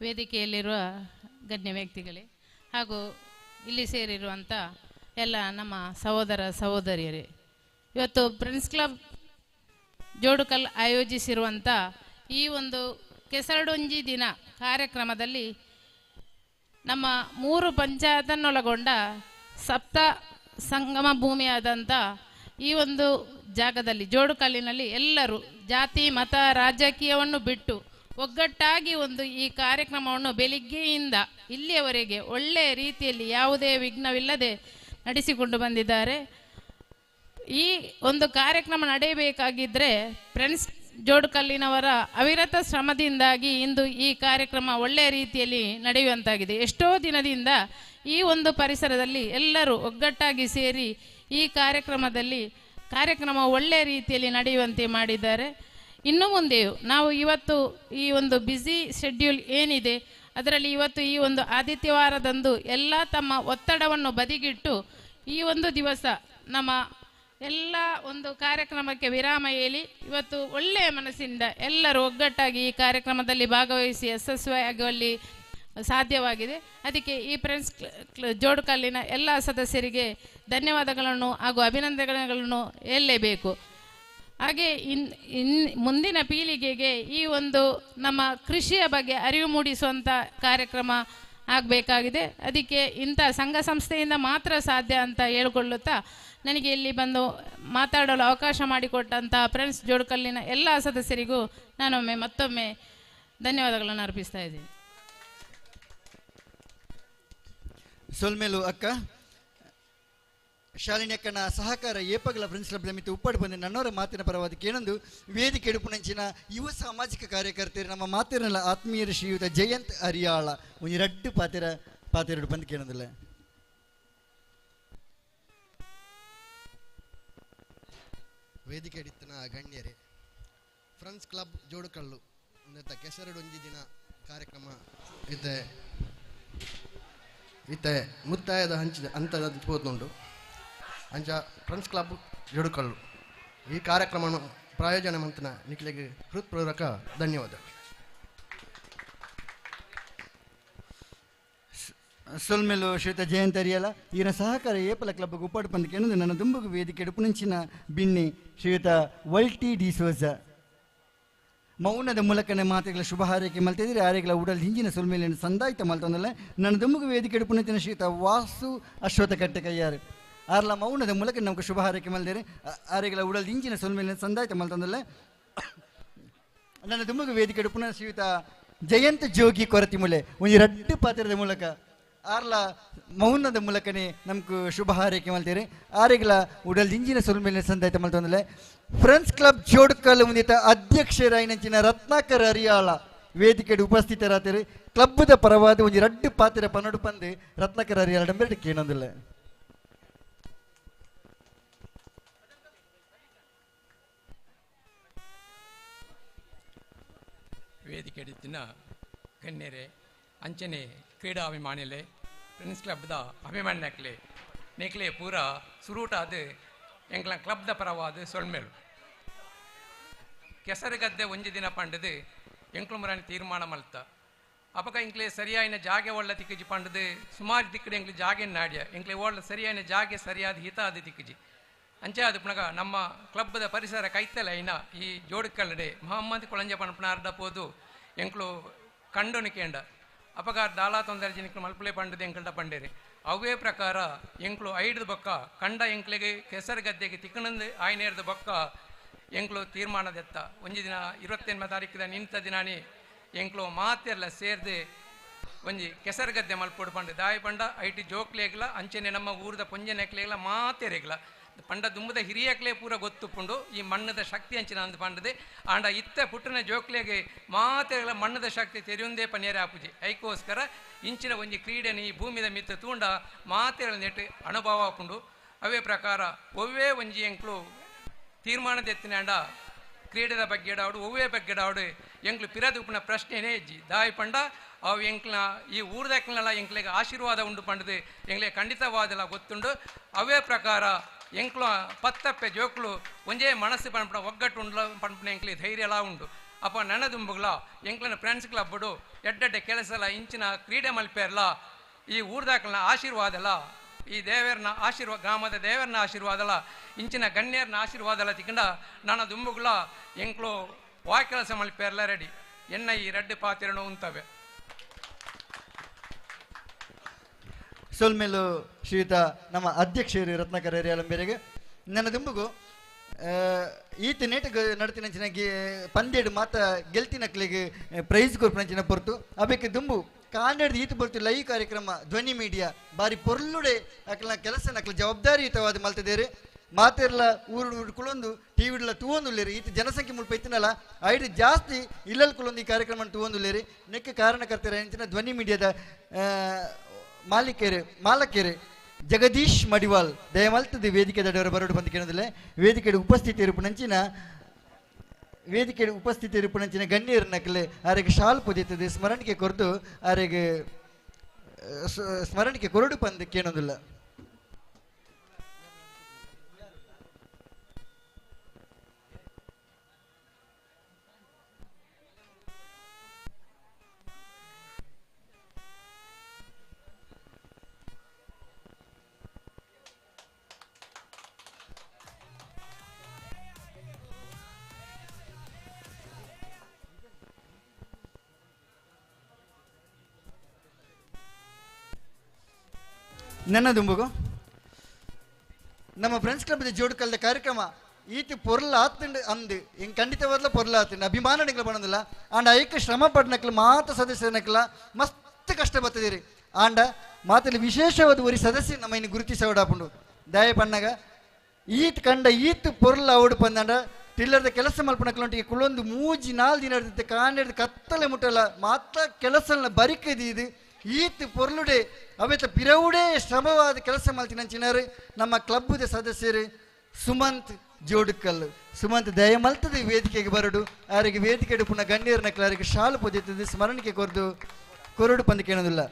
ವೇದಿಕೆಯಲ್ಲಿರುವ ಗಣ್ಯ ವ್ಯಕ್ತಿಗಳೇ ಹಾಗೂ ಇಲ್ಲಿ ಸೇರಿರುವಂಥ ಎಲ್ಲ ನಮ್ಮ ಸಹೋದರ ಸಹೋದರಿಯರೇ, ಇವತ್ತು ಫ್ರೆಂಡ್ಸ್ ಕ್ಲಬ್ ಜೋಡುಕಲ್ ಆಯೋಜಿಸಿರುವಂಥ ಈ ಒಂದು ಕೆಸರಡೊಂಜಿ ದಿನ ಕಾರ್ಯಕ್ರಮದಲ್ಲಿ ನಮ್ಮ 3 ಪಂಚಾಯತನ್ನೊಳಗೊಂಡ ಸಪ್ತ ಸಂಗಮ ಭೂಮಿಯಾದಂಥ ಈ ಒಂದು ಜಾಗದಲ್ಲಿ ಜೋಡುಕಲ್ಲಿನಲ್ಲಿ ಎಲ್ಲರೂ ಜಾತಿ ಮತ ರಾಜಕೀಯವನ್ನು ಬಿಟ್ಟು ಒಗ್ಗಟ್ಟಾಗಿ ಒಂದು ಈ ಕಾರ್ಯಕ್ರಮವನ್ನು ಬೆಳಿಗ್ಗೆಯಿಂದ ಇಲ್ಲಿಯವರೆಗೆ ಒಳ್ಳೆಯ ರೀತಿಯಲ್ಲಿ ಯಾವುದೇ ವಿಘ್ನವಿಲ್ಲದೆ ನಡೆಸಿಕೊಂಡು ಬಂದಿದ್ದಾರೆ. ಈ ಒಂದು ಕಾರ್ಯಕ್ರಮ ನಡೆಯಬೇಕಾಗಿದ್ದರೆ ಫ್ರೆಂಡ್ಸ್ ಜೋಡುಕಲ್ಲಿನವರ ಅವಿರತ ಶ್ರಮದಿಂದಾಗಿ ಇಂದು ಈ ಕಾರ್ಯಕ್ರಮ ಒಳ್ಳೆಯ ರೀತಿಯಲ್ಲಿ ನಡೆಯುವಂತಾಗಿದೆ. ಎಷ್ಟೋ ದಿನದಿಂದ ಈ ಒಂದು ಪರಿಸರದಲ್ಲಿ ಎಲ್ಲರೂ ಒಗ್ಗಟ್ಟಾಗಿ ಸೇರಿ ಈ ಕಾರ್ಯಕ್ರಮ ಒಳ್ಳೆಯ ರೀತಿಯಲ್ಲಿ ನಡೆಯುವಂತೆ ಮಾಡಿದ್ದಾರೆ. ಇನ್ನು ಮುಂದೆಯೂ ನಾವು ಇವತ್ತು ಈ ಒಂದು ಬ್ಯುಸಿ ಶೆಡ್ಯೂಲ್ ಏನಿದೆ ಅದರಲ್ಲಿ ಇವತ್ತು ಈ ಒಂದು ಆದಿತ್ಯವಾರದಂದು ಎಲ್ಲ ತಮ್ಮ ಒತ್ತಡವನ್ನು ಬದಿಗಿಟ್ಟು ಈ ಒಂದು ದಿವಸ ನಮ್ಮ ಎಲ್ಲ ಒಂದು ಕಾರ್ಯಕ್ರಮಕ್ಕೆ ವಿರಾಮ ಹೇಳಿ ಇವತ್ತು ಒಳ್ಳೆಯ ಮನಸ್ಸಿಂದ ಎಲ್ಲರೂ ಒಗ್ಗಟ್ಟಾಗಿ ಈ ಕಾರ್ಯಕ್ರಮದಲ್ಲಿ ಭಾಗವಹಿಸಿ ಯಶಸ್ವಿಯಾಗುವಲ್ಲಿ ಸಾಧ್ಯವಾಗಿದೆ. ಅದಕ್ಕೆ ಈ ಫ್ರೆಂಡ್ಸ್ ಜೋಡುಕಲ್ಲಿನ ಎಲ್ಲ ಸದಸ್ಯರಿಗೆ ಧನ್ಯವಾದಗಳನ್ನು ಹಾಗೂ ಅಭಿನಂದನೆಗಳನ್ನು ಹೇಳಲೇಬೇಕು. ಹಾಗೆ ಮುಂದಿನ ಪೀಳಿಗೆಗೆ ಈ ಒಂದು ನಮ್ಮ ಕೃಷಿಯ ಬಗ್ಗೆ ಅರಿವು ಮೂಡಿಸುವಂಥ ಕಾರ್ಯಕ್ರಮ ಆಗಬೇಕಾಗಿದೆ. ಅದಕ್ಕೆ ಇಂಥ ಸಂಘ ಸಂಸ್ಥೆಯಿಂದ ಮಾತ್ರ ಸಾಧ್ಯ ಅಂತ ಹೇಳಿಕೊಳ್ಳುತ್ತಾ ನನಗೆ ಇಲ್ಲಿ ಬಂದು ಮಾತಾಡಲು ಅವಕಾಶ ಮಾಡಿಕೊಟ್ಟಂಥ ಫ್ರೆಂಡ್ಸ್ ಜೋಡುಕಲ್ಲಿನ ಎಲ್ಲ ಸದಸ್ಯರಿಗೂ ಮತ್ತೊಮ್ಮೆ ಧನ್ಯವಾದಗಳನ್ನು ಅರ್ಪಿಸ್ತಾ ಇದ್ದೀನಿ. ಸೊಲ್ಮೇಲು ಅಕ್ಕ ಶಾಲಿನಿ ಅಕ್ಕನ ಸಹಕಾರ ಏಪಗಲ ಫ್ರೆಂಡ್ಸ್ ಕ್ಲಬ್ ಮಿತ್ತು ಉಪ್ಪಾಡು ಬಂದು ನನ್ನವರ ಮಾತಿನ ಪರವಾದ ಕೇಳೊಂದು ವೇದಿಕೆ ಎಡುಪುನಂಚಿನ ಯುವ ಸಾಮಾಜಿಕ ಕಾರ್ಯಕರ್ತರು ನಮ್ಮ ಮಾತಿರಲ್ಲ ಆತ್ಮೀಯರು ಶ್ರೀಯುತ ಜಯಂತ್ ಅರಿಯಾಳ ಒಂದು ರಡ್ಡು ಪಾತೆರಡು ಬಂದು ಕೇಳೋದಿಲ್ಲ. ವೇದಿಕೆ ಎಡಿತನ ಗಣ್ಯರೇ, ಫ್ರೆಂಡ್ಸ್ ಕ್ಲಬ್ ಜೋಡುಕಲ್ಲು ಕೆಸರಡೊಂಜಿ ದಿನ ಕಾರ್ಯಕ್ರಮ ಇತ್ತೆ ಮುತ್ತಾಯದ ಹಂತದ ಹೋದುಂಡು ಅಂಚ ಫ್ರೆಂಡ್ಸ್ ಕ್ಲಬ್ ಜೋಡುಕಲ್ಲು ಈ ಕಾರ್ಯಕ್ರಮವನ್ನು ಪ್ರಾಯೋಜನ ಮಂತನ ನಿಖಿಲಿಗೆ ಹೃತ್ಪೂರ್ವಕ ಧನ್ಯವಾದ. ಸೊಲ್ಮೇಲು ಶ್ರೀಯುತ ಜಯಂತ್ ಅರಿಯಲ ಈನ ಸಹಕಾರ ಏಪಲ ಕ್ಲಬ್ ಉಪ್ಪಾಡು ಪಂದಕ್ಕೆ ಏನೊಂದು ನನ್ನ ದುಂಬುಗು ವೇದಿಕೆ ಎಡುಪುನಂಚಿನ ಬಿನ್ನಿ ಶ್ರೀಯುತ ವಲ್ಟಿ ಡಿ ಸೋಜ ಮೌನದ ಮೂಲಕನೇ ಮಾತೆಗಳ ಶುಭ ಹಾರೈಕೆ ಮಲ್ತಿದ್ರೆ ಆರೆಗಳ ಉಡಲ್ ಹಿಂಜಿನ ಸೊಲ್ಮೇಲಿನ ಸಂದಾಯಿತ ಮಲ್ತಂದಲ್ಲ ನನ್ನ ದುಂಬುಗು ವೇದಿಕೆ ಎಡುಪುನಂಚಿನ ಶ್ರೀಯುತ ವಾಸು ಅಶ್ವಥ ಕಟ್ಟೆ ಕೈಯಾರು ಆರ್ಲ ಮೌನದ ಮೂಲಕ ನಮ್ಗೆ ಶುಭ ಹಾರೈಕೆ ಮಲ್ದೇರೆ ಆರೆಗಳ ಉಡಲ್ ಹಿಂಜಿನ ಸೊಲ್ಮೇಲಿನ ಸಂದಾಯಿತ ಮಲ್ತಂದಲ್ಲ ನನ್ನ ದುಂಬುಗು ವೇದಿಕೆ ಎಡುಪುನ ಶ್ರೀಯುತ ಜಯಂತ್ ಜೋಗಿ ಕೊರತಿ ಮುಲೆ ಒಂದು ರಡ್ಡು ಪಾತ್ರದ ಮೂಲಕ ಆರ್ಲ ಮೌನದ ಮೂಲಕನೇ ನಮ್ಗೆ ಶುಭ ಹಾರೈಕೆ ಮಲ್ತೇರೆ ಆರೆಗಳ ಉಡಲ್ ಹಿಂಜಿನ ಸೊಲ್ಮೇಲಿನ ಸಂದಾಯಿತ ಮಲ್ತಂದಲ್ಲ ಫ್ರೆಂಡ್ಸ್ ಕ್ಲಬ್ ಜೋಡುಕಲ್ ಮುಂದಿತ ಅಧ್ಯಕ್ಷರಾಯಿನಂಚಿನ ರತ್ನಾಕರ್ ಅರಿಯಾಳ ವೇದಿಕೆಗೆ ಉಪಸ್ಥಿತರಾದರೆ ಕ್ಲಬ್ದ ಪರವಾದ ಒಂದು ರಡ್ಡು ಪಾತ್ರ ಪನ್ನೊಡು ಪಂದು ರತ್ನಾಕರ್ ಅರಿಯಾಳ ಡಂಬೆರಡು ಕೇಳೋದಿಲ್ಲ. ವೇದಿಕೆ ಎಡಿತಿನ ಗಣ್ಯರೇ, ಅಂಚನೆ ಕ್ರೀಡಾಭಿಮಾನಿಲೆ ಫ್ರೆಂಡ್ಸ್ ಕ್ಲಬ್ದ ಅಭಿಮಾನ್ಯಕ್ಲೆ ನೆಕ್ಲೆ ಪೂರ ಸುರೂಟಾದ ಎಂಕ್ಲ ಕ್ಲಬ್ದ ಪರವಾದ ಸೊಳ್ಮೇಳು ಕೆಸರುಗದ್ದೆ ಒಂಜಿ ದಿನ ಪಂಡದು ಎಂಕ್ಲು ಮುರಾನಿ ತೀರ್ಮಾನ ಮಲ್ತ ಅಪಕ ಎಂಕ್ಲೆ ಸರಿಯಾಯಿನ ಜಾಗೆ ಒಳ್ಳ ತಿಕ್ಕಜಿ ಪಂಡದು ಸುಮಾರು ತಿಕ್ಕಡು ಎಂಕ್ಲೆ ಜಾಗೆ ನಾಡ್ಯ ಎಂಕ್ಲೆ ಒಳ್ಳ ಸರಿಯಾಯಿನ ಜಾಗೆ ಸರಿಯಾದ ಹಿತ ಅದು ತಿಕ್ಕಜಿ ಅಂಚೆ ಅದು ಪುನಗ ನಮ್ಮ ಕ್ಲಬ್ದ ಪರಿಸರ ಕೈತಲೈನ ಈ ಜೋಡುಕಲ್ಲಡೆ ಮೊಹಮ್ಮದ್ ಕೊಳಂಜ ಪಣಪನಾರ್ದ ಪೋದು ಎಂಕ್ಲು ಕಂಡೊನಿಕೇಂಡ ಅಪಗಾರ ದಾಳಾ ತೊಂದರೆ ಜನಕ್ಕೆ ಮಲ್ಪಲೆ ಪಂಡದು ಎಂಕಲ್ಡ ಪಂಡೇರಿ ಅವೇ ಪ್ರಕಾರ ಎಂಕ್ಲು ಐಡ್ದ ಬೊಕ್ಕ ಕಂಡ ಎಂಕ್ಲೆಗೆ ಕೆಸರು ಗದ್ದೆಗೆ ತಿಕ್ಕಣಂದು ಆಯ್ನೇರ್ದ ಬೊಕ್ಕ ಎಂಕ್ಲು ತೀರ್ಮಾನದೆತ್ತ ಒಂಜಿ ದಿನ 28ನೇ ತಾರೀಕಿದ ನಿಂತ ದಿನಾನೇ ಎಂಕ್ಲು ಮಾತೆಲ್ಲ ಸೇರ್ದೆ ಒಂಜಿ ಕೆಸರು ಗದ್ದೆ ಮಲ್ಪೋಡು ಪಂಡು ದಾಯಿ ಪಂಡ ಐಟಿ ಜೋಕ್ಲೇಗ್ಲ ಅಂಚೆನೆ ನಮ್ಮ ಊರದ ಪೊಂಜನೆಕ್ಲೇಗ್ಲ ಮಾತೆರೆಗ್ಲ ಪಂಡ ದುಂಬದ ಹಿರಿಯಕ್ಲೆ ಪೂರ ಗೊತ್ತುಪ್ಪುಂಡು ಈ ಮಣ್ಣದ ಶಕ್ತಿ ಅಂಚಿನ ಅಂದು ಪಂಡದೆ ಆಂಡ ಇತ್ತೆ ಪುಟ್ಟನ ಜೋಕ್ಲೆಗೆ ಮಾತೆಗಳ ಮಣ್ಣದ ಶಕ್ತಿ ತೆರೆಯುಂದೇ ಪನೇರೆ ಆಪುಜಿ ಐಕೋಸ್ಕರ ಇಂಚಿನ ಒಂಜಿ ಕ್ರೀಡೆನ ಈ ಭೂಮಿದ ಮಿತ್ತ ತೂಂಡ ಮಾತೆಗಳ ನೆಟ್ಟು ಅನುಭವ ಆಪುಂಡು ಅವೇ ಪ್ರಕಾರ ಒವ್ವೇ ಒಂಜಿ ಎಂಕ್ಲು ತೀರ್ಮಾನದ ಎತ್ತಿನಾಂಡ ಕ್ರೀಡೆದ ಬಗ್ಗೆ ಆಡು ಒವ್ವೆ ಬಗ್ಗೆ ಆಡು ಎಂಕ್ಲು ಪಿರದು ಉಪ್ಪನ ಪ್ರಶ್ನೆನೇ ಇಜ್ಜಿ ದಾಯಿ ಪಂಡ ಅವು ಎಂಕ್ಲ ಈ ಊರ್ದಕ್ಲೆಲ್ಲ ಎಂಕ್ಲಿಗೆ ಆಶೀರ್ವಾದ ಉಂಡು ಪಂಡದು ಎಂಕ್ಲೆ ಖಂಡಿತವಾದೆಲ್ಲ ಗೊತ್ತುಂಡು ಅವೇ ಪ್ರಕಾರ ಎಂಕ್ಲು ಪತ್ತಪ್ಪೆ ಜೋಕ್ಲು ಒಂದೇ ಮನಸ್ಸು ಪಂಪಣ ಒಗ್ಗಟ್ಟು ಉಂಡು ಪಂಪಣ ಎಂಕ್ಲಿ ಧೈರ್ಯ ಎಲ್ಲ ಉಂಡು ಅಪ್ಪ ನನ್ನ ದುಂಬುಗಳ ಎಂಕ್ಲನ ಫ್ರೆಂಡ್ಸ್ ಕ್ಲಬ್ಡು ಎಡ್ಡೆಡ್ಡೆ ಕೆಲಸ ಎಲ್ಲ ಇಂಚಿನ ಕ್ರೀಡೆ ಮಲ್ಪೇರ್ಲ ಈ ಊರ್ದಾಕಲ್ನ ಆಶೀರ್ವಾದಲ್ಲ ಈ ದೇವರನ ಆಶೀರ್ವಾದ ಗ್ರಾಮದ ದೇವರನ ಆಶೀರ್ವಾದಲ್ಲ ಇಂಚಿನ ಗಣ್ಯರನ ಆಶೀರ್ವಾದಲ್ಲ ತಿಕ್ಕಂಡ ನನ್ನ ದುಂಬುಗಳ ಎಂಕ್ಲು ವಾ ಕೆಲಸ ಮಲ್ಪೇರ್ಲ ರೆಡಿ ಎನ್ನ ಈ ರೆಡ್ಡು ಪಾತಿರನು ಉಂತವೆ ಸೊಲ್ಮೇಲು ಶ್ರೀಯುತ ನಮ್ಮ ಅಧ್ಯಕ್ಷರು ರತ್ನಾಕರ ಮೇರೆಗೆ ನನ್ನ ದುಂಬುಗು ಈತ ನೇಟಗೆ ನಡತಿನ ಪಂದ್ಯಡು ಮಾತ ಗೆಲ್ತಿನಕ್ಲಿಗೆ ಪ್ರೈಸ್ ಕೊರ್ಪಂಚಿನ ಪೊರ್ತು ಅಬೇಕೆ ದುಂಬು ಕಾಂಡದ ಈತ ಬರ್ತಿಲ್ಲ ಈ ಕಾರ್ಯಕ್ರಮ ಧ್ವನಿ ಮೀಡಿಯಾ ಬಾರಿ ಪೊರ್ಲುಡೆ ಅಕ್ಲ ಕೆಲಸ ನಕ್ಲ ಜವಾಬ್ದಾರಿಯುತವಾದ ಮಲ್ತದೇರಿ ಮಾತೆರ್ಲ ಊರು ಕುಳೊಂದು ಟಿವಿಡ್ಲ ತೂವೊಂದುಲ್ಲೇರಿ ಈತ ಜನಸಂಖ್ಯೆ ಮುಲ್ಪ ಇತ್ತಿನಲ್ಲ ಐದು ಜಾಸ್ತಿ ಇಲ್ಲಲ್ ಕುಳೊಂದು ಈ ಕಾರ್ಯಕ್ರಮ ತೂವೊಂದುಲ್ಲೇರಿ ನೆಕ್ಕೆ ಕಾರಣಕರ್ತರ ಹೆಂಚಿನ ಧ್ವನಿ ಮೀಡಿಯಾದ ಮಾಲಕೇರೆ ಜಗದೀಶ್ ಮಡಿವಾಲ್ ದಯಮಲ್ತದ ವೇದಿಕೆ ದಡವರ ಬರಡು ಬಂದು ಕೇಳೋದಿಲ್ಲ ವೇದಿಕೆಯ ಉಪಸ್ಥಿತಿ ಇರುಪುಣಂಚಿನ ಗಣ್ಯರ ನಕಲೆ ಆರೆಗೆ ಶಾಲ್ ಪೊದಿತದೆ ಸ್ಮರಣಿಕೆ ಕೊರದು ಆರೆಗೆ ಸ್ಮರಣಿಕೆ ಕೊರಡು ಬಂದು ಕೇಳೋದಿಲ್ಲ ನನ್ನ ದುಂಬುಗು ನಮ್ಮ ಫ್ರೆಂಡ್ಸ್ ಕ್ಲಬ್ ಜೋಡು ಕಲ್ದ ಕಾರ್ಯಕ್ರಮ ಈತಿ ಪೊರ್ಲ ಆತಂಡು ಅಂದು ಹಿಂಗೆ ಖಂಡಿತವಾದ್ಲ ಪೊರ್ಲ ಆತಂಡು ಅಭಿಮಾನ ನಿಗ್ಲ ಬಣ್ಣದಿಲ್ಲ ಆಂಡ ಐಕ ಶ್ರಮ ಪಡ್ನಕ್ಲ ಮಾತ ಸದಸ್ಯನಕ್ಲ ಮಸ್ತ್ ಕಷ್ಟ ಬರ್ತದಿರಿ ಆಂಡ ಮಾತಲ್ಲಿ ವಿಶೇಷವಾದ ಒರಿ ಸದಸ್ಯ ನಮ್ಮ ಇನ್ನು ಗುರುತಿಸೋಡಾಪುಂಡು ದಯ ಪಣ್ಣಗ ಈತ್ ಕಂಡ ಈತ್ ಪೊರ್ಲ ಅವಡು ಪಂದಂಡ ಟಿಲ್ಲರ್ದ ಕೆಲಸ ಮಲ್ಪನಕ್ಲೊಂಟಿಗೆ ಕುಳೊಂದು 3-4 ದಿನ ಇರ್ತದೆ ಕಾಂಡ ಕತ್ತಲೆ ಮುಟ್ಟಲ್ಲ ಮಾತ ಕೆಲಸ ಬರಿಕದಿ ಈತ್ ಪೊರ್ಲುಡೆ ಅವೆತ ಪಿರವುಡೆ ಶ್ರಮವಾದ ಕೆಲಸ ಮಲ್ತಿನಂಚಿನಾರು ನಮ್ಮ ಕ್ಲಬ್ದ ಸದಸ್ಯರು ಸುಮಂತ್ ಜೋಡುಕಲ್ ಸುಮಂತ್ ದಯಮಲ್ತದ ವೇದಿಕೆಗೆ ಬರಡು ಅವರಿಗೆ ವೇದಿಕೆ ಪುನಃ ಗಣ್ಯರನಕ್ಲ ಅವರಿಗೆ ಶಾಲು ಪೊದಿತದೆ ಸ್ಮರಣಿಕೆ ಕೊರಡು ಪಂದು ಕೇಳೋದಿಲ್ಲ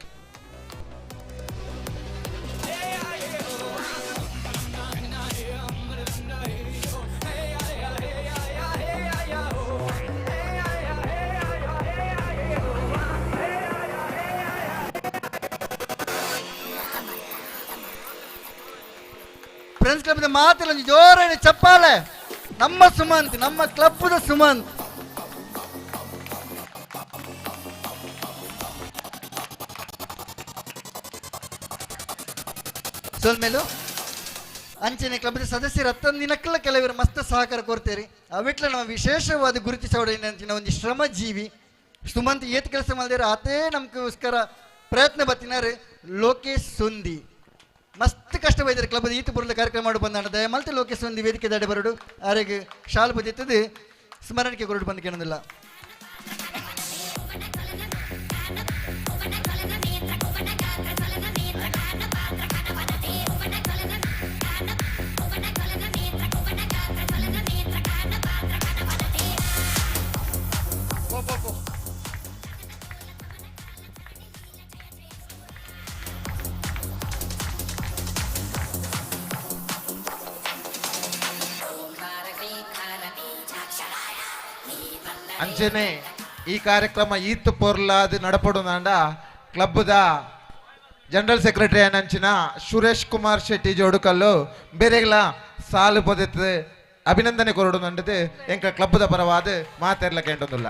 ಫ್ರೆಂಡ್ಸ್ ಕ್ಲಬ್ ಮಾತಿಲ್ಲ ಜೋರಾಗಿ ಚಪ್ಪಾಳೆ ನಮ್ಮ ಸುಮಂತ್ ನಮ್ಮ ಕ್ಲಬ್ದ ಸುಮಂತ್ ಸೋಲ್ಮೇಲು ಅಂಚನೆ ಕ್ಲಬ್ದ ಸದಸ್ಯರು 10 ದಿನಕ್ಕೆಲ್ಲ ಕೆಲವರು ಮಸ್ತ್ ಸಹಕಾರ ಕೊಡ್ತೇರಿ ಅವಿಟ್ಲ ನಾವು ವಿಶೇಷವಾದ ಗುರುತಿಸೋಡ ಒಂದು ಶ್ರಮ ಜೀವಿ ಸುಮಂತ್ ಏತ್ ಕೆಲಸ ಮಾಡಿದ್ರೆ ಆತೇ ನಮ್ಗೋಸ್ಕರ ಪ್ರಯತ್ನ ಬತ್ತಿನಾರೆ ಲೋಕೇಶ್ ಸುಂದಿ ಮಸ್ತ್ ಕಷ್ಟ ಬೈದಾರೆ ಕ್ಲಬ್ ಈತ ಬರಲು ಕಾರ್ಯಕ್ರಮ ಮಾಡಿ ಬಂದ ದಯಮಲ್ತ ಲೋಕೇಶ್ ಒಂದು ವೇದಿಕೆ ದಾಡಿ ಬರಡು ಅವರಿಗೆ ಶಾಲು ಬದಿತ್ತದು ಸ್ಮರಣಿಕೆ ಕೊರಡು ಬಂದು ಕೇಳೋದಿಲ್ಲ ಅಂಚನೆ ಈ ಕಾರ್ಯಕ್ರಮ ಈತ್ ಪೊರ್ಲಾದ್ ನಡಪಡುನಾಂಡ ಕ್ಲಬ್ದ ಜನರಲ್ ಸೆಕ್ರೆಟರಿ ಅಂಚಿನ ಸುರೇಶ್ ಕುಮಾರ್ ಶೆಟ್ಟಿ ಜೋಡುಕಲ್ಲು ಬೇರೆಗಳ ಸಾಲು ಪೊದೆತ್ ಅಭಿನಂದನೆ ಕೊರಡು ನಂಡದು ಎಂಕ ಕ್ಲಬ್ದ ಪರವಾದ ಮಾತೆರ್ಲ ಕೇಂಟೊಂದುಲ್ಲ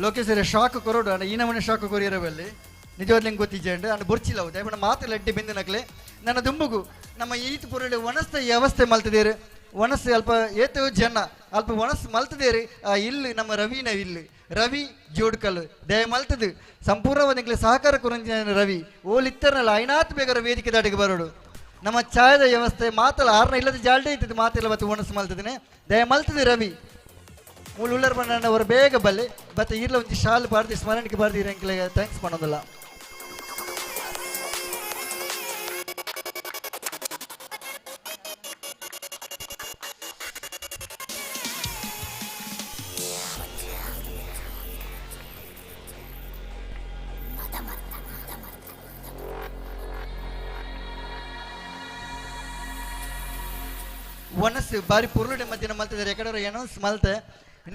ಲೋಕೇಶ್ವರ ಶಾಕ್ ಕೊರೋಡು ಅಣ್ಣ ಈ ನಮನೆ ಶಾಕ್ ಕೊರಿಯರವಲ್ಲಿ ನಿಜವಾಗ್ಲೂ ಗೊತ್ತಿಜ್ಜೆ ಅಂಡ್ ಬೊರ್ಚಿಲ್ಲ ದಯಮಾಡಿ ಮಾತೆಲ್ಲ ಎಡ್ಡೆ ಬಿಂದು ನಕ್ಲೆ ನನ್ನ ದುಂಬುಗು ನಮ್ಮ ಈತ ಪುರಳಿ ಒಣಸ್ತ ವ್ಯವಸ್ಥೆ ಮಲ್ತಿದೇರು ಒಣಸ್ ಅಲ್ಪ ಏತೋ ಜನ ಅಲ್ಪ ಒಣಸ್ ಮಲ್ತದೇರಿ ಆ ಇಲ್ಲಿ ನಮ್ಮ ರವಿನ ಇಲ್ಲಿ ರವಿ ಜೋಡ್ಕಲ್ ದಯ ಮಲ್ತದು ಸಂಪೂರ್ಣವಾಗಿ ಸಹಕಾರ ಕುರಂಜಿನ ರವಿ ಓಲಿತ್ತರ್ನಲ್ಲ ಐನಾತ್ ಬೇಗರ ವೇದಿಕೆ ದಾಟಿಗೆ ಬರೋಡು ನಮ್ಮ ಛಾಯದ ವ್ಯವಸ್ಥೆ ಮಾತಲ್ಲ ಆರ್ನ ಇಲ್ಲದ ಜಾಲ್ಡೆ ಇದ್ದದ್ದು ಮಾತಿಲ್ಲ ಬತ್ತು ಒಣಸ್ ಮಲ್ತದೇನೆ ದಯ ಮಲ್ತದೆ ರವಿ ಮೂಲ ಉಳ್ಳರ್ ಬಣ್ಣ ಅವರು ಬೇಗ ಬಲ್ಲೆ ಬತ್ತ ಇರ್ಲ ಒಂದು ಶಾಲ್ ಬಾರ್ದಿ ಸ್ಮರಣಕ್ಕೆ ಬಾರ್ದಿ ಅಂಕಲಿಗೆ ಥ್ಯಾಂಕ್ಸ್ ಮಾಡೋದಿಲ್ಲ ಒನಸ್ ಬಾರಿ ಪುರುಳುಡೆ ಮಧ್ಯಾಹ್ನ ಮಲ್ತಿದ್ದಾರೆ ಎಕಡೆ ಏನೋಸ್ ಮಲ್ತೆ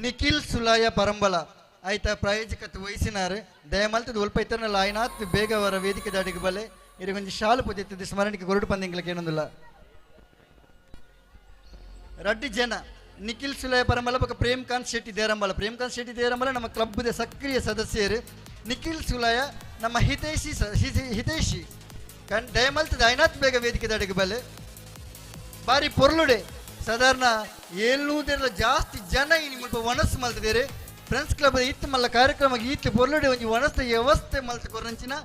ನಿಖಿಲ್ ಸುಲಾಯ ಪರಂಬಲ ಆಯ್ತಾ ಪ್ರಾಯೋಜಕತ್ವ ವಹಿಸಿನಾರು ದಯ ಮಲ್ತದ ಒಲ್ಪ ಇತ್ತರನಲ್ಲ ಆಯ್ನಾತ್ ಬೇಗ ಅವರ ವೇದಿಕೆ ದಾಟಿಗೆ ಬಲೆ ಇದಕ್ಕೊಂದು ಶಾಲು ಪದ್ಧತಿ ಸ್ಮರಣಕ್ಕೆ ಕೊರಡು ಪಂದಿಂಗ್ಲಕ್ಕೆ ಏನೊಂದಿಲ್ಲ ರಡ್ಡಿ ಜನ ನಿಖಿಲ್ ಸುಲಾಯ ಪರಂಬಲ ಪಕ್ಕ ಪ್ರೇಮ್ಕಾಂತ್ ಶೆಟ್ಟಿ ದೇರಂಬಲ ಪ್ರೇಮ್ಕಾಂತ್ ಶೆಟ್ಟಿ ದೇರಂಬಲ ನಮ್ಮ ಕ್ಲಬ್ದ ಸಕ್ರಿಯ ಸದಸ್ಯರು ನಿಖಿಲ್ ಸುಲಾಯ ನಮ್ಮ ಹಿತೈಷಿ ದಯ ಮಲ್ತದ ಆಯ್ನಾತ್ ಬೇಗ ವೇದಿಕೆ ದಾಟಿಗೆ ಬಲೆ ಬಾರಿ ಪೊರ್ಲುಡೆ ಸಾಧಾರಣ 700 ಜಾಸ್ತಿ ಜನ ಇನ್ನು ಮುಲ್ಪ ಒಣಸ್ ಮಲ್ತಿದ್ದೇರೆ ಫ್ರೆಂಡ್ಸ್ ಕ್ಲಬ್ ಇತ್ತು ಮಲ್ಲ ಕಾರ್ಯಕ್ರಮ ಇತ್ತು ಪೊರ್ಲುಡೆ ಒಂದು ಒಣಸ್ತ ವ್ಯವಸ್ಥೆ ಮಲ್ತ ಕೊರಂಚಿನ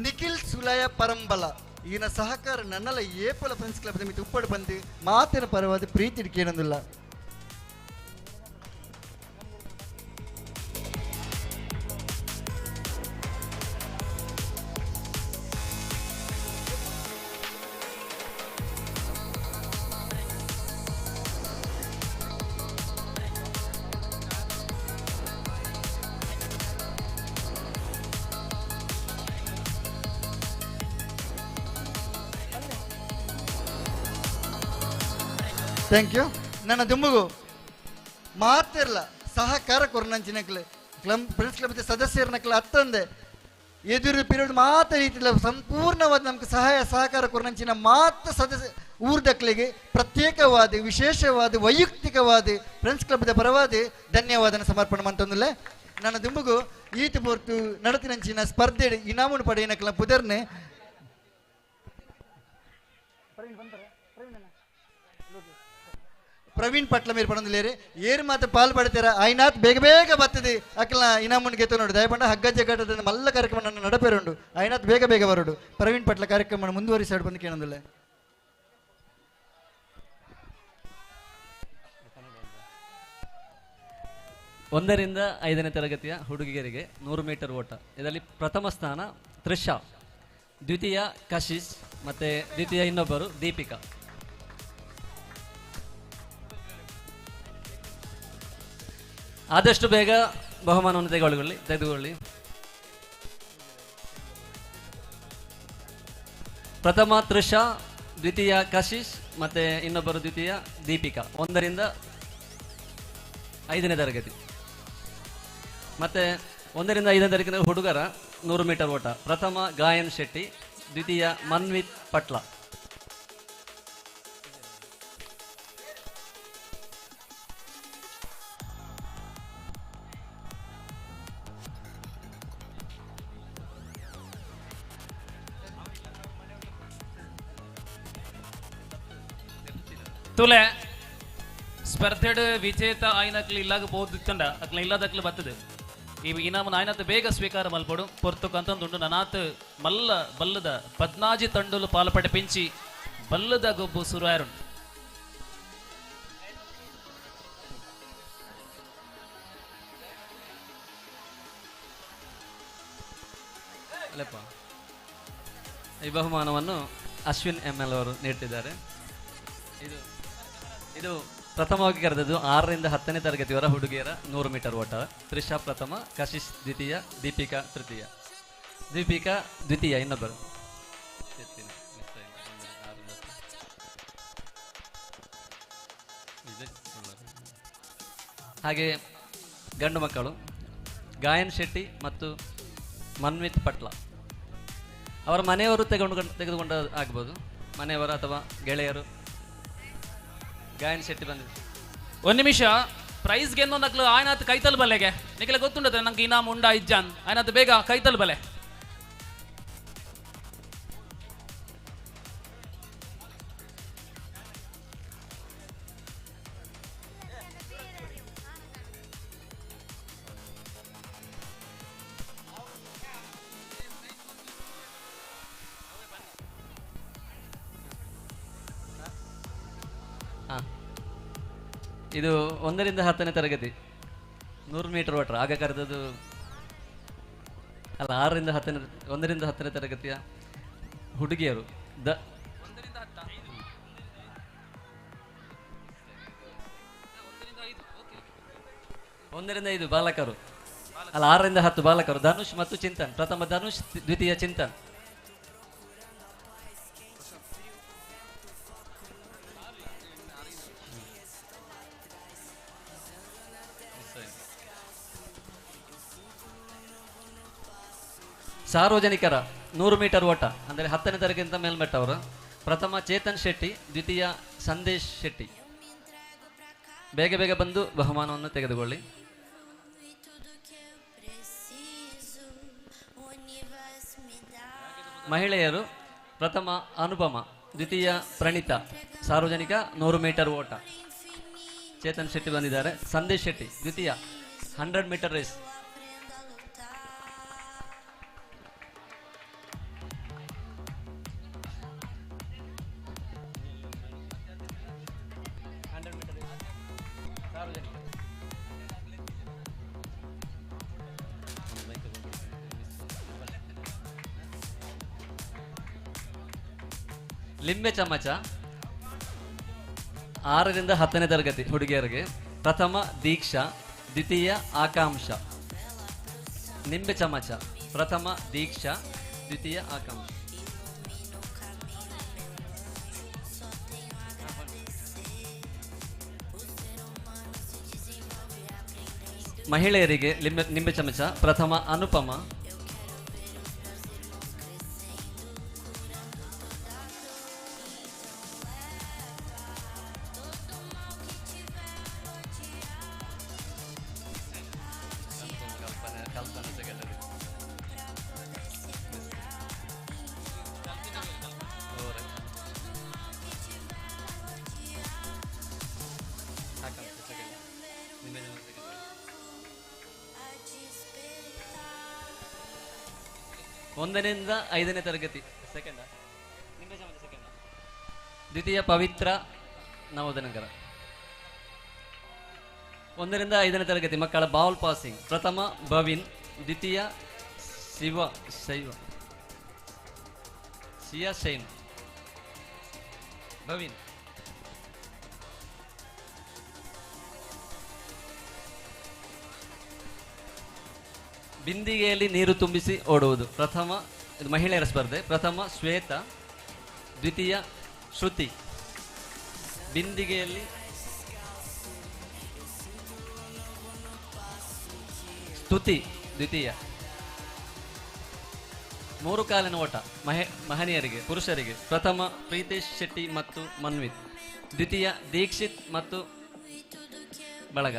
ನಿಖಿಲ್ ಸುಲಯ ಪರಂಬಲ ಈಗಿನ ಸಹಕಾರ ನನ್ನಲ್ಲ ಏಪಲ ಫ್ರೆಂಡ್ಸ್ ಕ್ಲಬ್ ಮಿತ್ತು ಉಪ್ಪಡು ಬಂದು ಮಾತಿನ ಪರವಾದ ಪ್ರೀತಿ ಇಡ್ಕೇನೊಂದಿಲ್ಲ ಥ್ಯಾಂಕ್ ಯು ನನ್ನ ದುಂಬುಗು ಮಾತಿರ್ಲ ಸಹಕಾರ ಕೊರ್ನಂಚಿನಕ್ಲೆ ಫ್ರೆಂಡ್ಸ್ ಕ್ಲಬ್ ಸದಸ್ಯರನಕ್ಲೆ ಅತ್ತಂದೆ ಎದುರು ಪೀರಿಯಡ್ ಮಾತ ರೀತಿಯಲ್ಲಿ ಸಂಪೂರ್ಣವಾದ ನಮ್ಗೆ ಸಹಕಾರ ಕೊರ್ನಂಚಿನ ಮಾತ ಸದಸ್ಯ ಊರ್ದಕ್ಲಿಗೆ ಪ್ರತ್ಯೇಕವಾದ ವಿಶೇಷವಾದ ವೈಯಕ್ತಿಕವಾದ ಫ್ರೆಂಡ್ಸ್ ಕ್ಲಬ್ದ ಪರವಾದ ಧನ್ಯವಾದನ ಸಮರ್ಪಣೆ ಮಂತೊಂದಿಲ್ಲ ನನ್ನ ದುಂಬುಗು ಈತ ಪೋರ್ತು ನಡತಿನಂಚಿನ ಸ್ಪರ್ಧೆ ಇನಾಮುನು ಪಡೆಯನಕ್ಲ ಪುದರ್ನೆ ಪ್ರವೀಣ್ ಪಟ್ಲ ಮೇರೆ ಪಡಂದಿಲ್ಲೇರಿ ಏರು ಮಾತ್ರ ಪಾಲ್ ಪಡ್ತೀರ ಐನಾತ್ ಬೇಗ ಬೇಗ ಬರ್ತದೆ ಅಕ್ಕಲ ಇನಾಮುನ್ ಗೆತ್ತು ನೋಡಿ ದಯಪಂಡ ಹಗ್ಗ ಜಗ್ಗಾಟದ ಮಲ್ಲ ಕಾರ್ಯಕ್ರಮ ನನ್ನ ನಡಪೇರುಂಡು ಐನಾತ್ ಬೇಗ ಬೇಗ ಬರೋಡು ಪ್ರವೀಣ್ ಪಟ್ಲ ಕಾರ್ಯಕ್ರಮ ಮುಂದುವರಿಸಾಡು ಬಂದು ಕೇಳೋದಿಲ್ಲ 1 ರಿಂದ 5ನೇ ತರಗತಿಯ ಹುಡುಗಿಯರಿಗೆ 100 ಮೀಟರ್ ಓಟ ಇದರಲ್ಲಿ ಪ್ರಥಮ ಸ್ಥಾನ ತ್ರಿಷಾ ದ್ವಿತೀಯ ಕಶಿಶ್ ಮತ್ತೆ ದ್ವಿತೀಯ ಇನ್ನೊಬ್ಬರು ದೀಪಿಕಾ ಆದಷ್ಟು ಬೇಗ ಬಹುಮಾನವನ್ನು ತೆಗೆದುಕೊಳ್ಳಿ ಪ್ರಥಮ ತ್ರಿಷಾ ದ್ವಿತೀಯ ಕಶಿಶ್ ಮತ್ತೆ ಇನ್ನೊಬ್ಬರು ದ್ವಿತೀಯ ದೀಪಿಕಾ 1 ರಿಂದ 5ನೇ ತರಗತಿ ಮತ್ತೆ 1 ರಿಂದ 5ನೇ ತರಗತಿ ಹುಡುಗರ 100 ಮೀಟರ್ ಓಟ ಪ್ರಥಮ ಗಾಯನ್ ಶೆಟ್ಟಿ ದ್ವಿತೀಯ ಮನ್ವಿತ್ ಪಟ್ಲ ತುಲೆ ಸ್ಪರ್ಧೆಡ್ ವಿಜೇತ ಆಯ್ನಕ್ಲು ಇಲ್ಲಾಗ ಬೋದಿತ್ತಂಡ ಅಕ್ಲ ಇಲ್ಲದಕ್ಲು ಬರ್ತದೆ ಈ ಇನಾಮನ ಆಯ್ನತ್ ಬೇಗ ಸ್ವೀಕಾರ ಮಲ್ಪಡು ಪೊರ್ತುಕಂತಂದುಂಡು ನನಾತ್ ಮಲ್ಲ ಬಲ್ಲದ 14 ತಂಡುಲು ಪಾಲ್ಪಡೆ ಪೆಂಚಿ ಬಲ್ಲದ ಗೊಬ್ಬು ಸುರಾಯರುಂಡು ಈ ಬಹುಮಾನವನ್ನು ಅಶ್ವಿನ್ ML ಅವರು ನೀಡುತ್ತಿದ್ದಾರೆ ಇದು ಪ್ರಥಮವಾಗಿ ಕರೆದದ್ದು 6 ರಿಂದ 10ನೇ ತರಗತಿಯವರ ಹುಡುಗಿಯರ 100 ಮೀಟರ್ ಓಟ ತ್ರಿಷಾ ಪ್ರಥಮ ಕಶಿಶ್ ದ್ವಿತೀಯ ದೀಪಿಕಾ ತೃತೀಯ ದೀಪಿಕಾ ದ್ವಿತೀಯ ಇನ್ನೊಬ್ಬರು ಹಾಗೆ ಗಂಡು ಮಕ್ಕಳು ಗಾಯನ್ ಶೆಟ್ಟಿ ಮತ್ತು ಮನ್ವಿತ್ ಪಟ್ಲ ಅವರ ಮನೆಯವರು ತೆಗೆದುಕೊಂಡ ಆಗ್ಬೋದು ಮನೆಯವರು ಅಥವಾ ಗೆಳೆಯರು ಗಾಯನ್ ಶೆಟ್ಟಿ ಬಂದಿದೆ 1 ನಿಮಿಷ ಪ್ರೈಸ್ ಗೆನ್ನೋ ನಕ್ಲು ಆಯ್ನಾತ್ ಕೈತಲ್ ಬಲೆಗೆ ನಿಖಿಲ ಗೊತ್ತುಂಡದ ನಂಗೆ ಇನಾಮ್ ಉಂಡ ಇಜ್ಜಾನ್ ಆಯ್ನಾತ್ ಬೇಗ ಕೈತಲ್ ಬಲೆ ಇದು 1ರಿಂದ 10ನೇ ತರಗತಿ 100 ಮೀಟರ್ ಓಟ. ಆಗ ಕರೆದದ್ದು ಅಲ್ಲ, 1ರಿಂದ 10ನೇ ತರಗತಿಯ ಹುಡುಗಿಯರು. 1ರಿಂದ 5 ಬಾಲಕರು ಅಲ್ಲ, 6ರಿಂದ 10 ಬಾಲಕರು. ಧನುಷ್ ಮತ್ತು ಚಿಂತನ್. ಪ್ರಥಮ ಧನುಷ್, ದ್ವಿತೀಯ ಚಿಂತನ್. ಸಾರ್ವಜನಿಕರ 100 ಮೀಟರ್ ಓಟ ಅಂದರೆ 10ನೇ ತರಗತಿಯಿಂದ ಮೇಲ್ಮಟ್ಟವರು. ಪ್ರಥಮ ಚೇತನ್ ಶೆಟ್ಟಿ, ದ್ವಿತೀಯ ಸಂದೇಶ್ ಶೆಟ್ಟಿ. ಬೇಗ ಬೇಗ ಬಂದು ಬಹುಮಾನವನ್ನು ತೆಗೆದುಕೊಳ್ಳಿ. ಮಹಿಳೆಯರು ಪ್ರಥಮ ಅನುಪಮ, ದ್ವಿತೀಯ ಪ್ರಣೀತಾ. ಸಾರ್ವಜನಿಕ 100 ಮೀಟರ್ ಓಟ. ಚೇತನ್ ಶೆಟ್ಟಿ ಬಂದಿದ್ದಾರೆ. ಸಂದೇಶ್ ಶೆಟ್ಟಿ ದ್ವಿತೀಯ 100 ಮೀಟರ್ ರೇಸ್. ಲಿಂಬೆ ಚಮಚ 6ರಿಂದ 10ನೇ ತರಗತಿ ಹುಡುಗಿಯರಿಗೆ. ಪ್ರಥಮ ದೀಕ್ಷಾ, ದ್ವಿತೀಯ ಆಕಾಂಕ್ಷ. ನಿಂಬೆ ಚಮಚ ಪ್ರಥಮ ದೀಕ್ಷಾ, ದ್ವಿತೀಯ ಆಕಾಂಕ್ಷ. ಮಹಿಳೆಯರಿಗೆ ನಿಂಬೆ ಚಮಚ. ಪ್ರಥಮ ಅನುಪಮ, ಒಂದರಿಂದ 5ನೇ ತರಗತಿ ಸೆಕೆಂಡ್. ದ್ವಿತೀಯ ಪವಿತ್ರ ನವೋದನಗರ. 1ರಿಂದ 5ನೇ ತರಗತಿ ಮಕ್ಕಳ ಬಾಲ್ ಪಾಸಿಂಗ್. ಪ್ರಥಮ ಭವಿನ್, ದ್ವಿತೀಯ ಸಿಯಾ ಶೈನ್. ಭವಿನ್. ಬಿಂದಿಗೆಯಲ್ಲಿ ನೀರು ತುಂಬಿಸಿ ಓಡುವುದು. ಪ್ರಥಮ, ಇದು ಮಹಿಳೆಯರ ಸ್ಪರ್ಧೆ. ಪ್ರಥಮ ಶ್ವೇತಾ, ದ್ವಿತೀಯ ಶ್ರುತಿ. ಬಿಂದಿಗೆಯಲ್ಲಿ ಸ್ತುತಿ ದ್ವಿತೀಯ. 3 ಕಾಲಿನ ಓಟ ಮಹನೀಯರಿಗೆ, ಪುರುಷರಿಗೆ. ಪ್ರಥಮ ಪ್ರೀತೇಶ್ ಶೆಟ್ಟಿ ಮತ್ತು ಮನ್ವಿತ್, ದ್ವಿತೀಯ ದೀಕ್ಷಿತ್ ಮತ್ತು ಬಳಗ.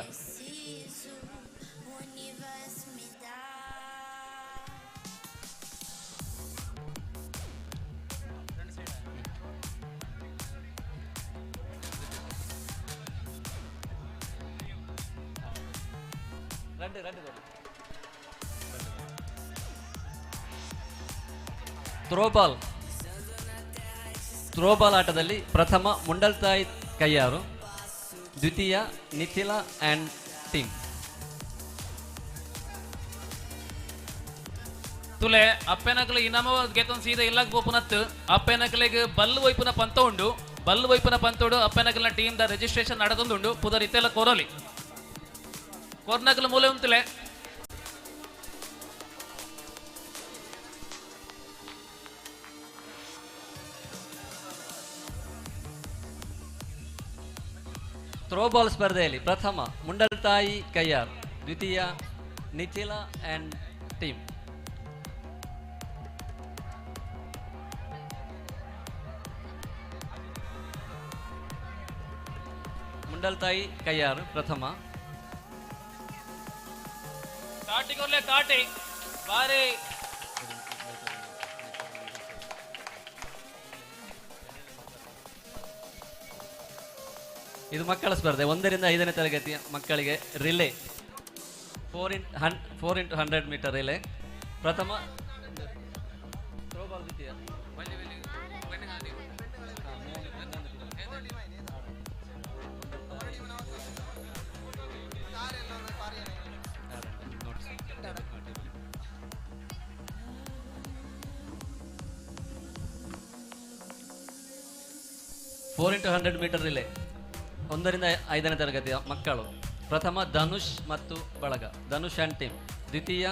ಥ್ರೋಬಾಲ್ ಆಟದಲ್ಲಿ ಪ್ರಥಮ ಮುಂಡಲ್ತಾಯಿ ಕಯ್ಯಾರು, ದ್ವಿತೀಯ ನಿಥಿಲಾ ಅಂಡ್ ಟೀಮ್. ತುಲೆ ಅಪ್ಪೆನಕಲು ಇನಮ ಗೆತೊಂದು ಸೀದಾ ಇಲ್ಲಾಗ ಬೋಪುನತ್ತು ಅಪ್ಪೆನಕಲಿಗೆ ಬಲ್ಲು ವೈಪುನ ಪಂತ ಉಂಡು. Ballu ವೈಪುನ ಪಂತೋಡು ಅಪ್ಪೆನಕಲಿನ team the registration ನಡೆದೊಂದುಂಡು. ಪುದರ್ ಇತ್ತೆಲ್ಲ ಕೋರೋಲಿ ಕೋರ್ನಕಲು ಮೂಲೆ ಉಂತಲೆ. ಥ್ರೋಬಾಲ್ ಸ್ಪರ್ಧೆಯಲ್ಲಿ ಪ್ರಥಮ ಮುಂಡಲ್ತಾಯಿ ಕಯ್ಯಾರ್, ದ್ವಿತೀಯ ನಿಥಿಲಾ ಅಂಡ್ ಟೀಮ್. ಮುಂಡಲ್ತಾಯಿ ಕಯ್ಯಾರ್ ಪ್ರಥಮ. ಕಾಟಿ ಬಾರಿ ಇದು ಮಕ್ಕಳ ಸ್ಪರ್ಧೆ. 1ರಿಂದ 5ನೇ ತರಗತಿಯ ಮಕ್ಕಳಿಗೆ ರಿಲೇ 4x100 ಮೀಟರ್ ರಿಲೇ. ಪ್ರಥಮ ಥ್ರೋಬಾಲ್, ದ್ವಿತೀಯ ಫೋರ್ ಇಂಟು 100 ಮೀಟರ್ ರಿಲೇ 1ರಿಂದ 5ನೇ ತರಗತಿಯ ಮಕ್ಕಳು. ಪ್ರಥಮ ಧನುಷ್ ಮತ್ತು ಬಳಗ, ಧನುಷ್ ಆ್ಯಂಡ್ ಟೀಮ್. ದ್ವಿತೀಯ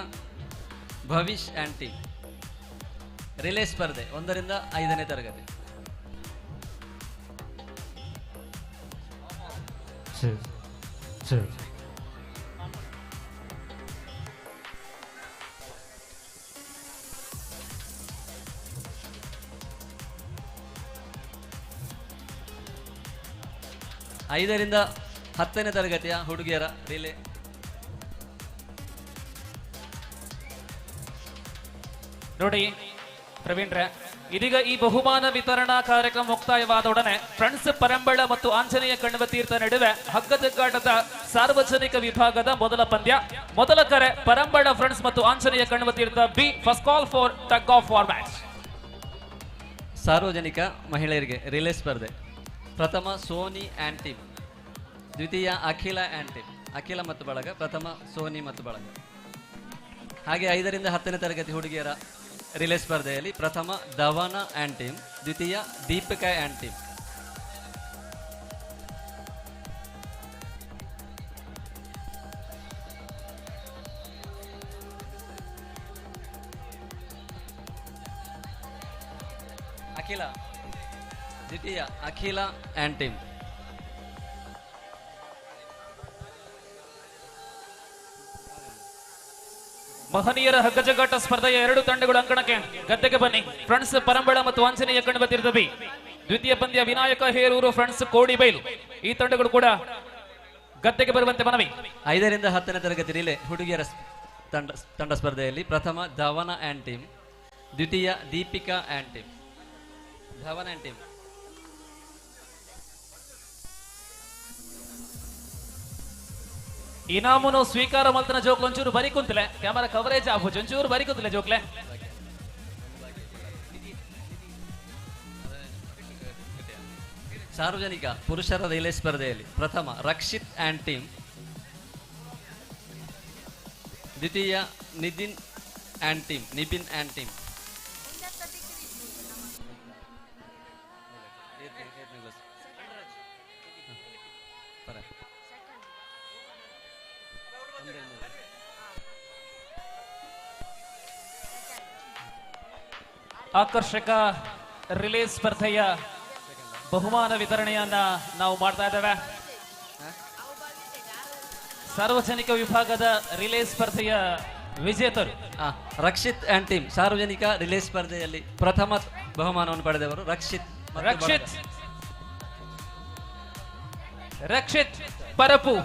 ಭವಿಷ್ ಆ್ಯಂಡ್ ಟೀಮ್. ರಿಲೇ ಸ್ಪರ್ಧೆ 1ರಿಂದ 5ನೇ ತರಗತಿ. ಐದರಿಂದ 10ನೇ ತರಗತಿಯ ಹುಡುಗಿಯರ ರಿಲೇ. ನೋಡಿ ಪ್ರವೀಣ್ರೆ, ಇದೀಗ ಈ ಬಹುಮಾನ ವಿತರಣಾ ಕಾರ್ಯಕ್ರಮ ಮುಕ್ತಾಯವಾದೊಡನೆ ಫ್ರೆಂಡ್ಸ್ ಪರಂಬಳ ಮತ್ತು ಆಂಜನೇಯ ಕಣ್ವತೀರ್ಥ ನಡುವೆ ಹಗ್ಗಜಗ್ಗಾಟದ ಸಾರ್ವಜನಿಕ ವಿಭಾಗದ ಮೊದಲ ಪಂದ್ಯ. ಮೊದಲ ಕರೆ ಪರಂಬಳ ಫ್ರೆಂಡ್ಸ್ ಮತ್ತು Anjaneya Kanvatheertha B. First call for tug of war match. ಸಾರ್ವಜನಿಕ ಮಹಿಳೆಯರಿಗೆ ರಿಲೇ ಸ್ಪರ್ಧೆ. ಪ್ರಥಮ ಸೋನಿ ಆ್ಯಂಡ್ ಟೀಮ್. ದ್ವಿತೀಯ ಅಖಿಲ ಆ್ಯಂಡ್ ಟೀಮ್. ಅಖಿಲ ಮತ್ತು ಬಳಗ, ಪ್ರಥಮ ಸೋನಿ ಮತ್ತು ಬಳಗ. ಹಾಗೆ 5ರಿಂದ 10ನೇ ತರಗತಿ ಹುಡುಗಿಯರ ರಿಲೇ ಸ್ಪರ್ಧೆಯಲ್ಲಿ ಪ್ರಥಮ ಧವನ ಆ್ಯಂಡ್ ಟೀಮ್. ದ್ವಿತೀಯ ದೀಪಿಕಾ ಆ್ಯಂಡ್ ಟೀಮ್. ಅಖಿಲ, ದ್ವಿತೀಯ ಅಖಿಲ ಆ್ಯಂಡ್ ಟೀಮ್. ಮಹನೀಯರ ಹಗ್ಗಜಗ್ಗಾಟ ಸ್ಪರ್ಧೆಯ 2 ತಂಡಗಳು ಅಂಕಣಕ್ಕೆ ಗದ್ದೆಗೆ ಬನ್ನಿ. ಫ್ರೆಂಡ್ಸ್ ಪರಂಬಳ ಮತ್ತು ಆಂಜನೇಯ ಕಣ್ವತೀರ್ಥ ಬಿ. ದ್ವಿತೀಯ ಪಂದ್ಯ ವಿನಾಯಕ ಹೇರೂರು ಫ್ರೆಂಡ್ಸ್ ಕೋಡಿಬೈಲು. ಈ ತಂಡಗಳು ಕೂಡ ಗದ್ದೆಗೆ ಬರುವಂತೆ ಮನವಿ. 5ರಿಂದ 10ನೇ ತರಗತಿ ರಿಲೇ ಹುಡುಗಿಯರ ತಂಡ ಸ್ಪರ್ಧೆಯಲ್ಲಿ ಪ್ರಥಮ ಧವನ ಆ್ಯಂಡ್ ಟೀಮ್. ದ್ವಿತೀಯ Deepika and team. Dhavana and team. ಇನಾಮುನು ಸ್ವೀಕಾರ ಮಲ್ತನ ಜೋಕ್ಲು ಒಂಚೂರು ಬರಿ ಕುಂತಲೆ ಕ್ಯಾಮರಾ ಕವರೇಜ್ ಆಗೋದು ಒಂಚೂರು ಬರಿ ಕುಂತಲೆ ಜೋಕ್ಲೆ. ಸಾರ್ವಜನಿಕ ಪುರುಷರ ರಿಲೇ ಸ್ಪರ್ಧೆಯಲ್ಲಿ ಪ್ರಥಮ ರಕ್ಷಿತ್ ಆ್ಯಂಡ್ ಟೀಮ್. ದ್ವಿತೀಯ Nithin and team. Nibin and team. ಆಕರ್ಷಕ ರಿಲೇ ಸ್ಪರ್ಧೆಯ ಬಹುಮಾನ ವಿತರಣೆಯನ್ನ ನಾವು ಮಾಡ್ತಾ ಇದ್ದೇವೆ. ಸಾರ್ವಜನಿಕ ವಿಭಾಗದ ರಿಲೇ ಸ್ಪರ್ಧೆಯ ವಿಜೇತರು ರಕ್ಷಿತ್ ಆ್ಯಂಡ್ ಟೀಮ್. ಸಾರ್ವಜನಿಕ ರಿಲೇ ಸ್ಪರ್ಧೆಯಲ್ಲಿ ಪ್ರಥಮ ಬಹುಮಾನವನ್ನು ಪಡೆದವರು ರಕ್ಷಿತ್. ರಕ್ಷಿತ್ ಪರಪು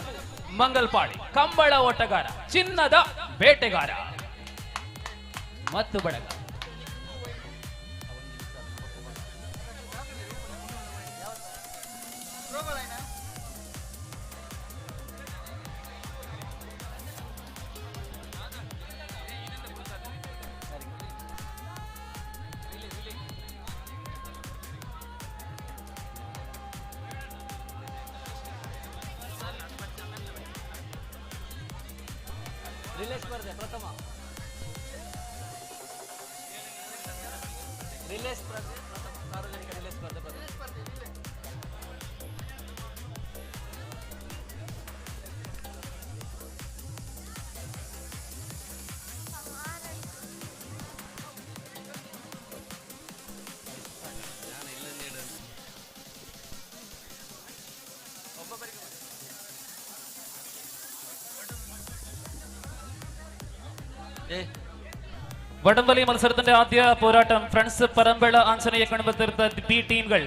ಮಂಗಲ್ಪಾಡಿ, ಕಂಬಳ ಓಟಗಾರ, ಚಿನ್ನದ ಬೇಟೆಗಾರ ಮತ್ತು ಬಳಗ. ರಿಲೇ ಸ್ಪರ್ಧೆ ಪ್ರಥಮ ರಿಲೇ ಸ್ಪರ್ಧೆ ಪ್ರಥಮ ಸಾರ್ವಜನಿಕ ರಿಲೇ ಸ್ಪರ್ಧೆ ಪ್ರಥಮ. വടംവലി മത്സരത്തിന്റെ ആദ്യ പോരാട്ടം ഫ്രണ്ട്സ് പരമ്പള ആഞ്ജനേയ കൺവത്തീർത്ത ബി ടീമുകൾ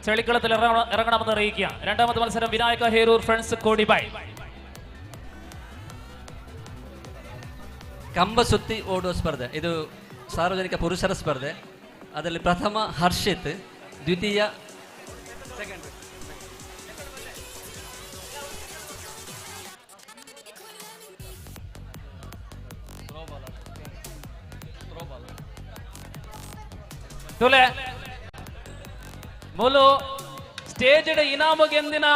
ചളിക്കളത്തിൽ ഇറങ്ങണമെന്ന് അറിയിക്കുക. രണ്ടാമത്തെ മത്സരം വിനായക ഹേരൂർ ഫ്രണ്ട്സ് കോടിബായ്. ಕಂಬ ಸುತ್ತಿ ಓಡುವ ಸ್ಪರ್ಧೆ. ಇದು ಸಾರ್ವಜನಿಕ ಪುರುಷರ ಸ್ಪರ್ಧೆ. ಅದರಲ್ಲಿ ಪ್ರಥಮ ಹರ್ಷಿತ್, ದ್ವಿತೀಯ ತುಲೆ ಮೂಲು ಸ್ಟೇಜ್ ಇನಾಮಗೆಂದಿನ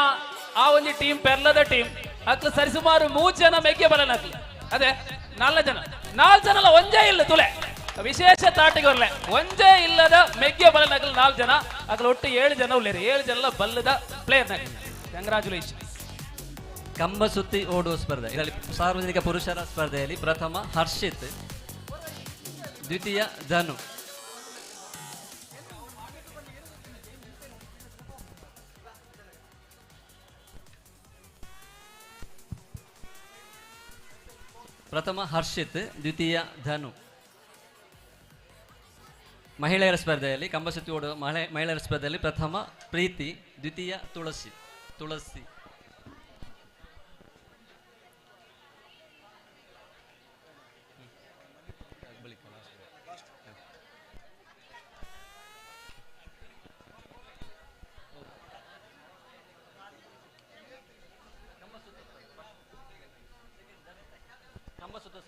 ಆ ಒಂಜಿ ಟೀಮ್ ಪೆರ್ಲದ ಟೀಮ್ ಅಕ್ಲು ಸರಿಸುಮಾರು 3 ಜನ ಮೆಗ್ಗೆ ಬರಲ್ಲ ಅದೇ 4 ಜನ 4 ಜನ ಅಲ್ಲ ಒಂಜೇ ಇಲ್ಲ ತುಲೆ ವಿಶೇಷ ತಾಟಿಗೆ ಬರಲೆ ಒಂಜೇ ಇಲ್ಲದ ಮೆಗ್ಗೆ ಬರಲ್ಲ 4 ಜನ ಅಕ್ಲು ಒಟ್ಟು 7 ಜನ ಉಳ್ಳೇರಿ 7 ಜನ ಬಲ್ಲದ ಪ್ಲೇಯರ್ ಕಂಗ್ರಾಚುಲೇಷನ್. ಕಂಬ ಸುತ್ತಿ ಓಡುವ ಸ್ಪರ್ಧೆ ಇದರಲ್ಲಿ ಸಾರ್ವಜನಿಕ ಪುರುಷರ ಸ್ಪರ್ಧೆಯಲ್ಲಿ ಪ್ರಥಮ ಹರ್ಷಿತ್, ದ್ವಿತೀಯ ಧನು. ಪ್ರಥಮ ಹರ್ಷಿತ್, ದ್ವಿತೀಯ ಧನು. ಮಹಿಳೆಯರ ಸ್ಪರ್ಧೆಯಲ್ಲಿ ಕಂಬ ಸುತ್ತಿ ಓಡುವ ಮಹಿಳೆಯರ ಸ್ಪರ್ಧೆಯಲ್ಲಿ ಪ್ರಥಮ ಪ್ರೀತಿ, ದ್ವಿತೀಯ ತುಳಸಿ.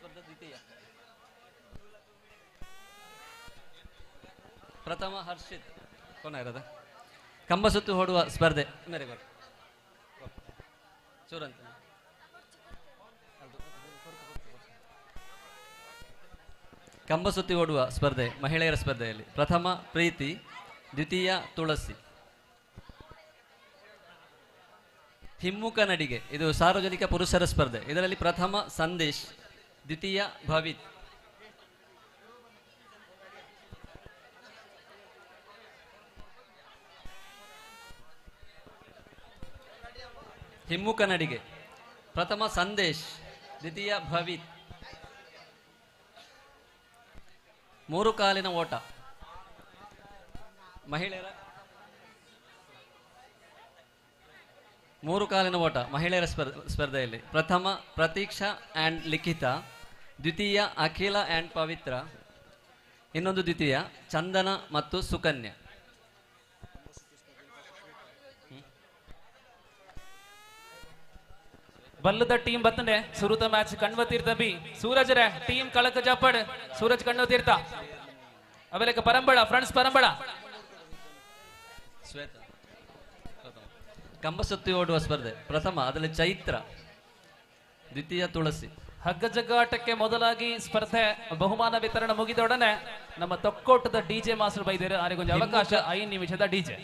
ಸ್ಪರ್ಧೆ ದ್ವಿತೀಯ. ಪ್ರಥಮ ಹರ್ಷಿತ್ ಕೊನೆಯರದ ಕಂಬ ಸುತ್ತು ಓಡುವ ಸ್ಪರ್ಧೆ ಚೂರಂತ ಕಂಬ ಸುತ್ತಿ ಓಡುವ ಸ್ಪರ್ಧೆ ಮಹಿಳೆಯರ ಸ್ಪರ್ಧೆಯಲ್ಲಿ ಪ್ರಥಮ ಪ್ರೀತಿ, ದ್ವಿತೀಯ ತುಳಸಿ. ಹಿಮ್ಮುಖ ನಡಿಗೆ ಇದು ಸಾರ್ವಜನಿಕ ಪುರುಷರ ಸ್ಪರ್ಧೆ ಇದರಲ್ಲಿ ಪ್ರಥಮ ಸಂದೇಶ್, ದ್ವಿತೀಯ ಭವಿತ್. ಹಿಮ್ಮುಖ ನಡಿಗೆ ಪ್ರಥಮ ಸಂದೇಶ್, ದ್ವಿತೀಯ ಭವಿತ್. 3 ಕಾಲಿನ ಓಟ ಮಹಿಳೆಯರ 3 ಕಾಲಿನ ಓಟ ಮಹಿಳೆಯರ ಸ್ಪರ್ಧೆಯಲ್ಲಿ ಪ್ರಥಮ ಪ್ರತೀಕ್ಷಾ ಆ್ಯಂಡ್ ಲಿಖಿತ, ದ್ವಿತೀಯ ಅಖಿಲ ಆ್ಯಂಡ್ ಪವಿತ್ರ, ಇನ್ನೊಂದು ದ್ವಿತೀಯ ಚಂದನ ಮತ್ತು ಸುಕನ್ಯಾ. ಬಲ್ಲದ ಟೀಮ್ ಬತ್ತನೆ ಸುರುತ ಮ್ಯಾಚ್ ಕಣ್ವತೀರ್ಥ ಬಿ ಸೂರಜ್ ರೇ ಟೀಮ್ ಕಳಕ ಜಪ್ಪಡ್ ಸೂರಜ್ ಕಣ್ವತೀರ್ಥ ಅವೆಲೆಕ ಪರಂಬಳ ಫ್ರೆಂಡ್ಸ್ ಪರಂಬಳ. ಶ್ವೇತ ಕಂಬ ಸುತ್ತಿ ಓಡುವ ಸ್ಪರ್ಧೆ ಪ್ರಥಮ ಅದರಲ್ಲಿ ಚೈತ್ರ, ದ್ವಿತೀಯ ತುಳಸಿ. ಹಗ್ಗ ಜಗ್ಗಾಟಕ್ಕೆ ಮೊದಲಾಗಿ ಸ್ಪರ್ಧೆ ಬಹುಮಾನ ವಿತರಣೆ ಮುಗಿದೊಡನೆ ನಮ್ಮ ತೊಕ್ಕೋಟದ ಡಿಜೆ ಮಾಸ್ಟರ್ ಬೈದೇರು ಅವರಿಗೊಂದು ಅವಕಾಶ 5 ನಿಮಿಷದ ಡಿಜೆ.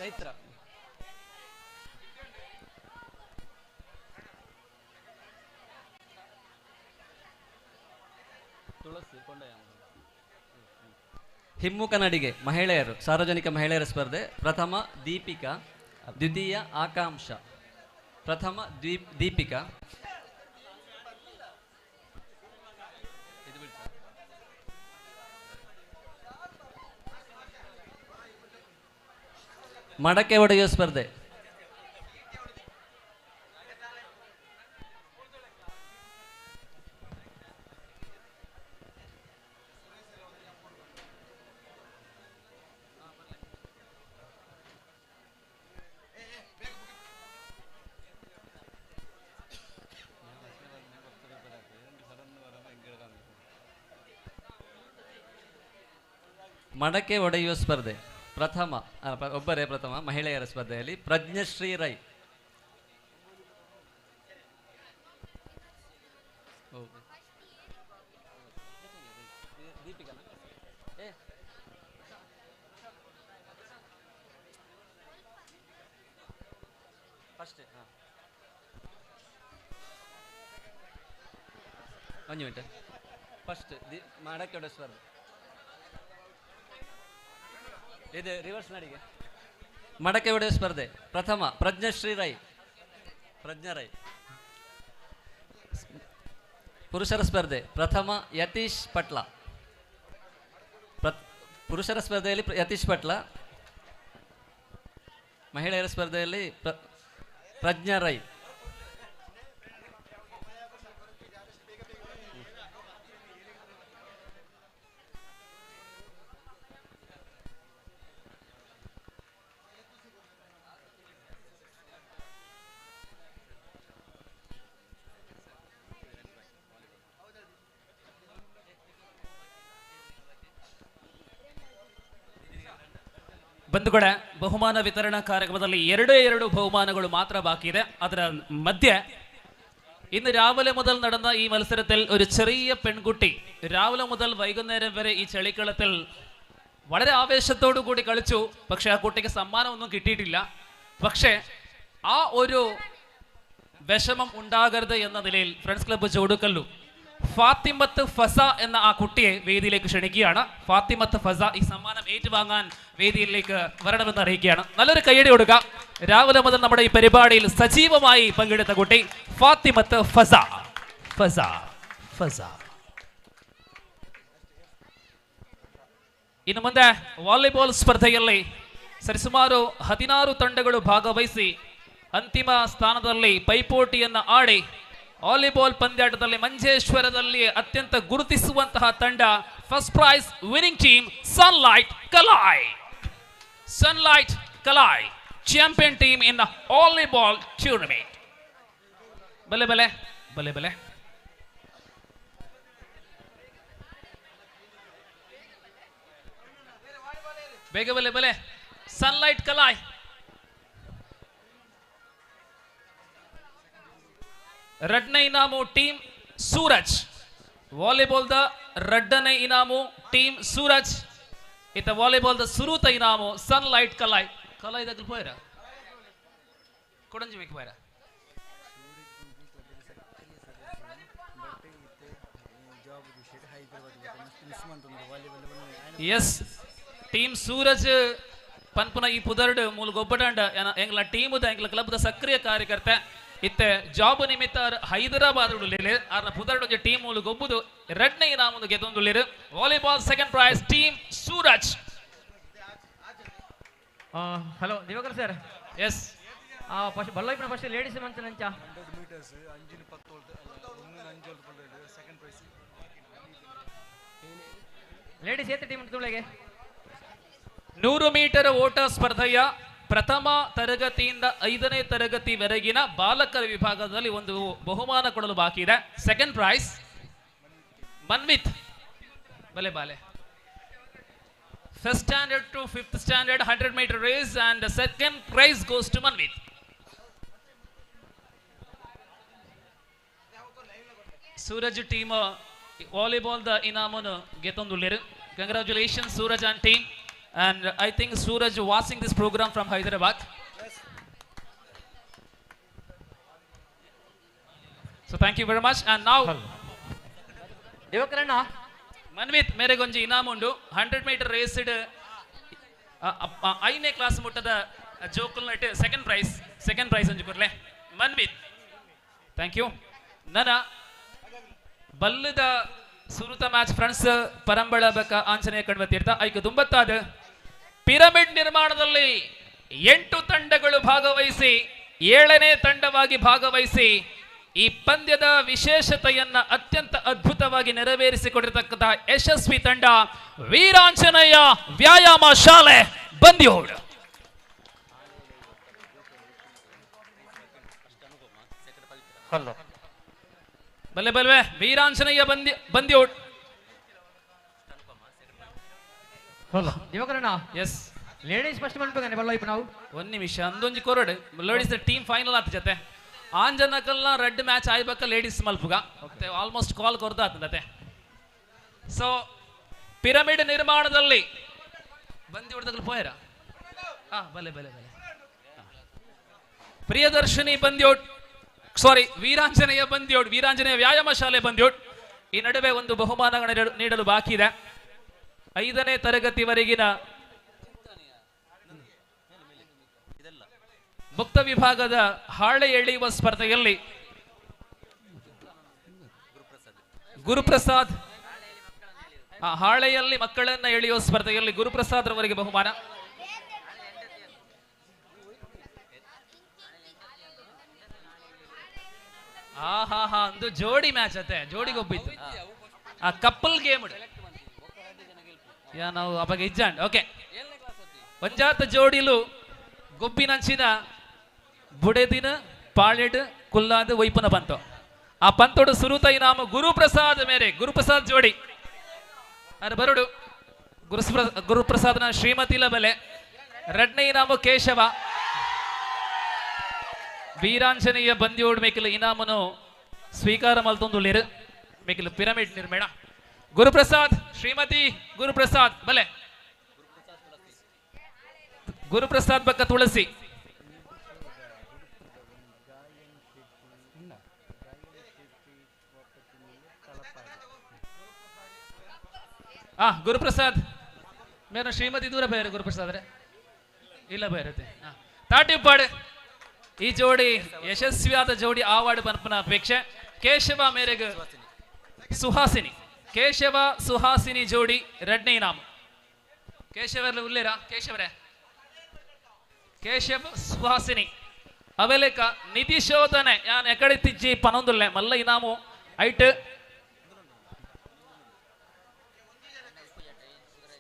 ಚೈತ್ರ ತುಳಸಿ ಕೊಂಡಯ್ಯ. ಹಿಮ್ಮುಖ ನಡಿಗೆ ಮಹಿಳೆಯರು ಸಾರ್ವಜನಿಕ ಮಹಿಳೆಯರ ಸ್ಪರ್ಧೆ ಪ್ರಥಮ ದೀಪಿಕಾ, ದ್ವಿತೀಯ ಆಕಾಂಕ್ಷ. ಪ್ರಥಮ ದೀಪಿಕಾ, ಮಡಕೆ ಒಡೆಯುವ ಸ್ಪರ್ಧೆ ಮಡಕೆ ಒಡೆಯುವ ಸ್ಪರ್ಧೆ ಪ್ರಥಮ ಒಬ್ಬರೇ ಪ್ರಥಮ ಮಹಿಳೆಯರ ಸ್ಪರ್ಧೆಯಲ್ಲಿ ಪ್ರಜ್ಞಶ್ರೀ ರೈ. ಒಂದು ಮಿನಿಟ್ ಫಸ್ಟ್ ಮಡಕೆ ಒಡೆಯುವ ಸ್ಪರ್ಧೆ ಇದು ರಿವರ್ಸ್ ನಡಿಗೆ ಮಡಕೆ ಒಡೆಯುವ ಸ್ಪರ್ಧೆ ಪ್ರಥಮ ಪ್ರಜ್ಞಶ್ರೀ ರೈ, ಪ್ರಜ್ಞಾ ರೈ. ಪುರುಷರ ಸ್ಪರ್ಧೆ ಪ್ರಥಮ ಯತೀಶ್ ಪಟ್ಲ. ಪುರುಷರ ಸ್ಪರ್ಧೆಯಲ್ಲಿ ಯತೀಶ್ ಪಟ್ಲ, ಮಹಿಳೆಯರ ಸ್ಪರ್ಧೆಯಲ್ಲಿ ಪ್ರಜ್ಞಾ ರೈ. ಬಂಧುಗಳ ಬಹುಮಾನ ವಿತರಣಾ ಕಾರ್ಯಕ್ರಮದಲ್ಲಿ ಎರಡು ಬಹುಮಾನಗಳು ಮಾತ್ರ ಬಾಕಿ ಇದೆ. ಅದರ മധ്യ ഇന്ന് രാവിലെ മുതൽ നടന്ന ഈ മത്സരത്തിൽ ഒരു ചെറിയ പെൺകുട്ടി രാവിലെ മുതൽ വൈകുന്നേരം വരെ ഈ ചളിക്കളത്തിൽ വളരെ ആവേശത്തോടു കൂടി കളിച്ചു. പക്ഷെ ആ കുട്ടിക്ക് സമ്മാനമൊന്നും കിട്ടിയിട്ടില്ല. പക്ഷേ ആ ഒരു വിഷമം ഉണ്ടാകരുത് എന്ന നിലയിൽ ഫ്രണ്ട്സ് ക്ലബ്ബ് ചോടുക്കല്ലു ഫാത്തിമത്ത് ഫസ എന്ന ആ കുട്ടിയെ വേദിയിലേക്ക് ക്ഷണിക്കുകയാണ്. ഫാത്തിമത്ത് ഫസ ഈ സമ്മാനം ഏറ്റുവാങ്ങാൻ വേദിയിലേക്ക് വരണമെന്ന് അറിയിക്കുകയാണ്. നല്ലൊരു കയ്യടി കൊടുക്കാം. രാവിലെ മുതൽ നമ്മുടെ ഈ പരിപാടിയിൽ സജീവമായി പങ്കെടുത്ത കുട്ടി ഫാത്തിമത്ത് ഫസ. ഫസ ಫಸ. ಇನ್ನು ಮುಂದೆ ವಾಲಿಬಾಲ್ ಸ್ಪರ್ಧೆಯಲ್ಲಿ ಸರಿಸುಮಾರು 16 ತಂಡಗಳು ಭಾಗವಹಿಸಿ ಅಂತಿಮ ಸ್ಥಾನದಲ್ಲಿ ಪೈಪೋಟಿಯನ್ನು ಆಡಿ ವಾಲಿಬಾಲ್ ಪಂದ್ಯಾಟದಲ್ಲಿ ಮಂಜೇಶ್ವರದಲ್ಲಿ ಅತ್ಯಂತ ಗುರುತಿಸುವಂತಹ ತಂಡ first prize winning team sunlight Kalay. Sunlight Kalay champion team in volleyball tournament. ಬಲೆ ಬಲೆ ಬಲೆ ಬಲೆ ಬೇಗ ಬಲೆ ಬಲೆ ಸನ್ಲೈಟ್ ಕಲಾಯ್. ರಡ್ನೆ ಇನಾಮು ಟೀಮ್ ಸೂರಜ್. ವಾಲಿಬಾಲ್ ದ ರಡ್ಡನೆ ಇನಾಮು ಟೀಮ್ ಸೂರಜ್. ಇತ ವಾಲಿಬಾಲ್ ದ ಸುರೂತ ಇನಾಮು ಸನ್ಲೈಟ್ ಕಲಾಯ್. ಕಲಾಯ್ ದಗಲ್ ಪೋಯರ ಕೊಡಂಜಿ ಬೇಕು ಪೋಯರ. ಎಸ್ ಟೀಮ್ ಸೂರಜ್ ಪನ್ಪುನ ಈ ಪುದರ್ಡ್ ಮೂಲ ಗೊಬ್ಬಡಂಡ ಎಂಗ್ಲ ಟೀಮ್ ಎಂಗ್ಲ ಕ್ಲಬ್ ದ ಸಕ್ರಿಯ ಕಾರ್ಯಕರ್ತೆ ಇತ್ತೆ ಜಾಬ್ ನಿಮಿತ್ತ ಹೈದರಾಬಾದ್ ಆರ್ನ ಪುದರ್ಡ್ ಟೀಮ್ ಮೂಲ ಗೊಬ್ಬುದು ರೆಡ್ನೆ ಇನಾಮು ಗೆದ್ದೊಂದುಳ್ಳಿರು. Volleyball second prize team Suraj. Hello Divakar sir. Yes first ಬಲ್ಲೈಪನ ಫಸ್ಟ್ ಲೇಡೀಸ್ ಮಂಚ ನಂಚ ಲೇಡೀಸ್ ಏತ ಟೀಮ್ ತುಳಿಗೆ 100 ಮೀಟರ್ ಓಟ ಸ್ಪರ್ಧೆಯ ಪ್ರಥಮ ತರಗತಿಯಿಂದ 5ನೇ ತರಗತಿವರೆಗಿನ ಬಾಲಕರ ವಿಭಾಗದಲ್ಲಿ ಒಂದು ಬಹುಮಾನ ಕೊಡಲು ಬಾಕಿ ಇದೆ. ಸೆಕೆಂಡ್ ಪ್ರೈಸ್ ಮನ್ವಿತ್ ಬಲೆ ಬಾಲೆ. First standard to 5th standard 100 metre race and second prize goes to Manvith. Suraj team volleyball ದ ಇನಾಮನ್ನು ಗೆತ್ತೊಂದುಳ್ಳಿರು. Congratulations Suraj and team. And I think Suraj watching this program from Hyderabad. Yes. So thank you very much. And now Divakarana Manvit mere gonji inam undu 100 meter race id 5ನೇ class ಮುಟ್ಟದ ಜೋಕಲ್ ನಟ್ second prize ಅಂಜು ಕೊರ್ಲೆ Manvith. Thank you. ನನ ಬಲ್ಲದ ಸುರುತ match friends Parambala ಬಕ ಆಂಜನೇಯ ಕಣ್ವತೀರ್ಥ ಐಕ ತುಂಬತ್ತಾದ ಪಿರಮಿಡ್ ನಿರ್ಮಾಣದಲ್ಲಿ 8 ತಂಡಗಳು ಭಾಗವಹಿಸಿ 7ನೇ ತಂಡವಾಗಿ ಭಾಗವಹಿಸಿ ಈ ಪಂದ್ಯದ ವಿಶೇಷತೆಯನ್ನ ಅತ್ಯಂತ ಅದ್ಭುತವಾಗಿ ನೆರವೇರಿಸಿಕೊಟ್ಟಿರತಕ್ಕಂತಹ ಯಶಸ್ವಿ ತಂಡ ವೀರಾಂಜನೇಯ ವ್ಯಾಯಾಮ ಶಾಲೆ ಬಂದ್ಯೋಡ್. ಹಲೋ ಬಲ್ಲೆ ಬಲ್ವೆ ವೀರಾಂಜನೇಯ ಬಂದ್ಯೋಡ್. ಹಲೋ ದಿವಾಕರಣ್ಣ. ಎಸ್ ಲೇಡೀಸ್ ಫಸ್ಟ್ ಮಾಡ್ಬೇಕಂದ್ರೆ ಬಲ್ಲೈಪ್ ನಾವು ಒಂದು ನಿಮಿಷ ಅಂದೊಂಜಿ ಕೊರಡು ಲೇಡೀಸ್ ಟೀಮ್ ಫೈನಲ್ ಆತ ಜತೆ ಆಂಜನಕಲ್ನ ರೆಡ್ ಮ್ಯಾಚ್ ಆಯ್ಬೇಕ ಲೇಡೀಸ್ ಮಲ್ಪುಗ ಆಲ್ಮೋಸ್ಟ್ ಕಾಲ್ ಕೊರ್ದ ಆತಂದತೆ. ಸೊ ಪಿರಮಿಡ್ ನಿರ್ಮಾಣದಲ್ಲಿ ಬಂದಿ ಹೊಡೆದಗಳು ಪೋಯರ ಬಲೆ ಬಲೆ ಬಲೆ ಪ್ರಿಯದರ್ಶಿನಿ ಬಂದ್ಯೋಡ್ ಸಾರಿ ವೀರಾಂಜನೇಯ ಬಂದ್ಯೋಡ್ ವೀರಾಂಜನೇಯ ವ್ಯಾಯಾಮ ಶಾಲೆ ಬಂದ್ಯೋಡ್. ಈ ನಡುವೆ ಒಂದು ಬಹುಮಾನಗಳನ್ನು ನೀಡಲು ಬಾಕಿ ಇದೆ. 5ನೇ ತರಗತಿವರೆಗಿನ ಮುಕ್ತ ವಿಭಾಗದ ಹಾಳೆ ಎಳೆಯುವ ಸ್ಪರ್ಧೆಯಲ್ಲಿ ಗುರುಪ್ರಸಾದ್ ಹಾಳೆಯಲ್ಲಿ ಮಕ್ಕಳನ್ನ ಎಳೆಯುವ ಸ್ಪರ್ಧೆಯಲ್ಲಿ ಗುರುಪ್ರಸಾದ್ ರವರಿಗೆ ಬಹುಮಾನ. ಒಂದು ಜೋಡಿ ಮ್ಯಾಚ್ ಅತ್ತೆ ಜೋಡಿಗೊಬ್ಬಿತ್ತು ಕಪ್ಪಲ್ ಗೇಮ್ ನಾವು ಅವಾಗ ಇಜ್ಜಾಂಡ್ ಓಕೆ ಒಂಜಾತ ಜೋಡಿಲು ಗೊಬ್ಬಿನಂಚಿನ ಬುಡೆದಿನ ಪಾಳೆಡ್ ಕುಲ್ಲಾದ ವೈಪನ ಪಂತು ಆ ಪಂತೋಡು ಸುರುತ ಇನಾಮ ಗುರುಪ್ರಸಾದ್ ಮೇರೆ ಗುರುಪ್ರಸಾದ್ ಜೋಡಿ ಅದು ಬರುಡು ಗುರುಪ್ರಸಾದ್ನ ಶ್ರೀಮತಿಲ ಬೆಲೆ ಎರಡನೇ ಇನಾಮು ಕೇಶವ. ವೀರಾಂಜನೇಯ ಬಂದಿಯೋಡ್ ಮೇಕಲು ಇನಾಮನು ಸ್ವೀಕಾರ ಮಲ್ತೊಂದುಲ್ಲೇರು. ಮೇಕಲು ಪಿರಮಿಡ್ ನಿರ್ಮಾಣ. ಗುರುಪ್ರಸಾದ್ ಶ್ರೀಮತಿ ಗುರುಪ್ರಸಾದ್ ಬಲೆ ಗುರುಪ್ರಸಾದ್ ಬಕ್ಕ ತುಳಸಿ. ಗುರುಪ್ರಸಾದ್ ಮೇರೆ ಶ್ರೀಮತಿ ದೂರ ಬೇರೆ ಗುರುಪ್ರಸಾದ್ ಇಲ್ಲ ಬೇರೆ ತಾಟಿಪ್ಪಾಡು. ಈ ಜೋಡಿ ಯಶಸ್ವಿಯಾದ ಜೋಡಿ ಆವಾರ್ಡ್ ಪನ್ಪನ ಅಪೇಕ್ಷೆ. ಕೇಶವ ಮೇರೆಗೆ ಸುಹಾಸಿನಿ. ಕೇಶವ ಸುಹಾಸಿನಿ ಜೋಡಿ ಎರಡನೇ ಇನಾಮ. ಕೇಶವರಲ್ಲಿ ಉಲ್ಲೇರ ಕೇಶವರೇ ಕೇಶವ ಸುಹಾಸಿನಿ ಅವೆಲೆಕ ನಿಧಿ ಶೋಧನೆ ಯಾನ್ ಎಕಡೆ ತಿಜ್ಜಿ ಪನೊಂದುಲ್ಲೆ ಮಲ್ಲ ಇನಾಮು ಐಟ್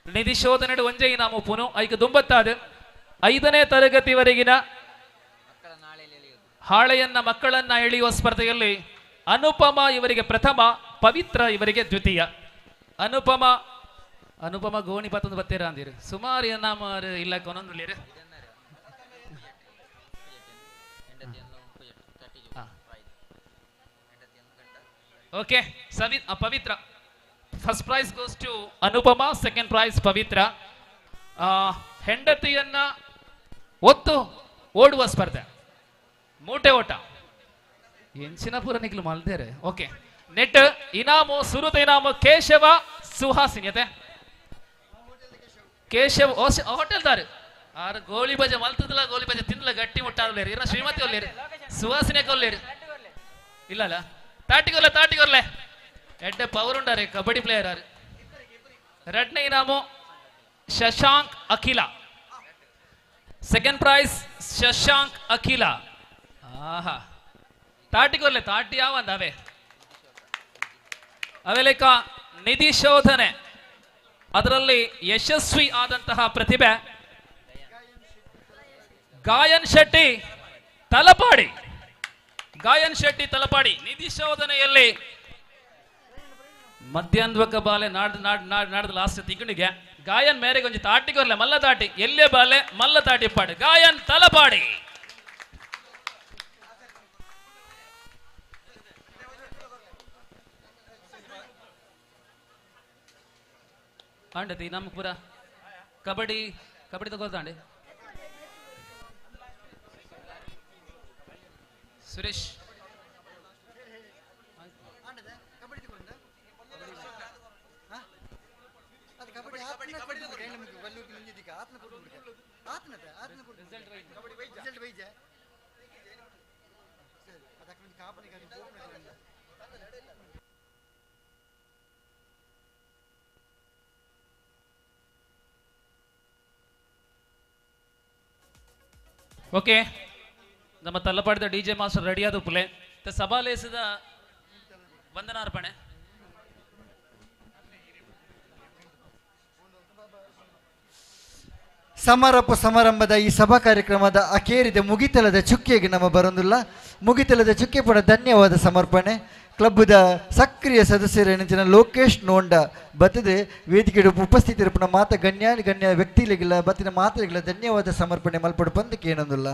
ನಿಧಿ ಶೋಧನೆ ಒಂಜೆ ಇನಾಮು ಪುನು ಐಕ ದುಂಬತ್ತಾದ 5ನೇ ತರಗತಿವರೆಗಿನ ಹಾಳೆಯನ್ನ ಮಕ್ಕಳನ್ನ ಎಳೆಯುವ ಸ್ಪರ್ಧೆಯಲ್ಲಿ ಅನುಪಮ ಇವರಿಗೆ ಪ್ರಥಮ, ಪವಿತ್ರ ಇವರಿಗೆ ದ್ವಿತೀಯ. ಅನುಪಮ ಗೋಣಿ ಪತ್ತೊಂದು ಬತ್ತೇರ ಅಂದಿರು ಸುಮಾರು ಇನಾಮ ಇಲ್ಲ ಕೊನೊಂದುಲ್ಲೇರು. Okay Pavithra. First prize goes to Anupama, second prize Pavithra. ಹೆಂಡತಿಯನ್ನ ಒತ್ತು ಓಡುವ ಸ್ಪರ್ಧೆ ಮೂಟೆ ಓಟ ಎಂಚಿನ ಪೂರ ನಿಕ್ಲು ಮಲ್ದೇರೆ. ಓಕೆ ನೆಟ್ ಇನಾಮು ಸುರುತ ಇನಾಮು ಕೇಶವ ಸುಹಾಸಿನಿಯತೆ ಕೇಶವ ಹೋಟೆಲ್ ದಾರು ಆರು ಗೋಳಿ ಬಜೆ ಮಲ್ತದಲ್ಲ ಗೋಳಿ ಬಜೆ ತಿನ್ನಲ ಗಟ್ಟಿ ಮುಟ್ಟಾರ್ಲೇರು ಇರ ಶ್ರೀಮತಿ ಒಲ್ಲೇರು ಸುಹಾಸಿನಿ ಕೊಲ್ಲೇರು ಇಲ್ಲ ಅಲ್ಲ ತಾಟಿಗೊರ್ಲೆ ಎಡ್ಡೆ ಪವರ್ ಉಂಡಾರೆ ಕಬಡ್ಡಿ ಪ್ಲೇಯರ್ ಆರು. ಎರಡನೇ ಇನಾಮು ಶಶಾಂಕ್ ಅಖಿಲ, ಸೆಕೆಂಡ್ ಪ್ರೈಸ್ ಶಶಾಂಕ್ ಅಖಿಲ. ಆಹಾ ತಾಟಿಗೊರ್ಲೆ ತಾಟಿ ಯಾವಂದ ಅವೇ ಲೆಕ್ಕ ನಿಧಿ ಶೋಧನೆ ಅದರಲ್ಲಿ ಯಶಸ್ವಿ ಆದಂತಹ ಪ್ರತಿಭೆ ಗಾಯನ್ ಶೆಟ್ಟಿ ತಲಪಾಡಿ. ನಿಧಿ ಶೋಧನೆಯಲ್ಲಿ ಮಧ್ಯಾಹ್ನದ ಬಾಲೆ ನಾಡ್ದು ಲಾಸ್ಟ್ ತಿಂಗಳಿಗೆ ಗಾಯನ್ ಮೇರೆಗೆ ಒಂಜಿ ತಾಟಿಗೊರ್ಲೆ ಮಲ್ಲ ತಾಟಿ ಎಲ್ಲೇ ಬಾಲೆ ಮಲ್ಲ ತಾಟಿ ಪಾಡಿ ಗಾಯನ್ ತಲಪಾಡಿ. ಆಂಡತಿ ನಮ್ಗೆ ಪೂರ ಕಬಡ್ಡಿ ತಗೋತಾಂಡಿ ಸುರೇಶ್ ಓಕೆ ನಮ್ಮ ತಲ್ಲಪಾಡಿದ ಡಿಜೆ ಮಾಸ್ಟರ್ ರೆಡಿಯಾದ ಪುಲೆ ಸಭಾಲೇಸದ ವಂದನಾರ್ಪಣೆ. ಸಮಾರಂಭದ ಈ ಸಭಾ ಕಾರ್ಯಕ್ರಮದ ಅಖೇರಿದ ಮುಗಿತಲದ ಚುಕ್ಕೆಗೆ ನಮ್ಮ ಬರೊಂದಿಲ್ಲ. ಮುಗಿತಲದ ಚುಕ್ಕೆ ಪಡ ಧನ್ಯವಾದ ಸಮರ್ಪಣೆ. ಕ್ಲಬ್ದ ಸಕ್ರಿಯ ಸದಸ್ಯರ ಲೋಕೇಶ್ ನೋಂಡ ಬತ್ತದೆ ವೇದಿಕೆ ಉಪಸ್ಥಿತಿರಪನ ಮಾತ ಗಣ್ಯ ವ್ಯಕ್ತಿಗಳಿಗಿಲ್ಲ ಬತ್ತಿನ ಮಾತುಗಳ ಧನ್ಯವಾದ ಸಮರ್ಪಣೆ ಮಲ್ಪಡು ಬಂದಕ್ಕೆ ಏನೊಂದಿಲ್ಲ.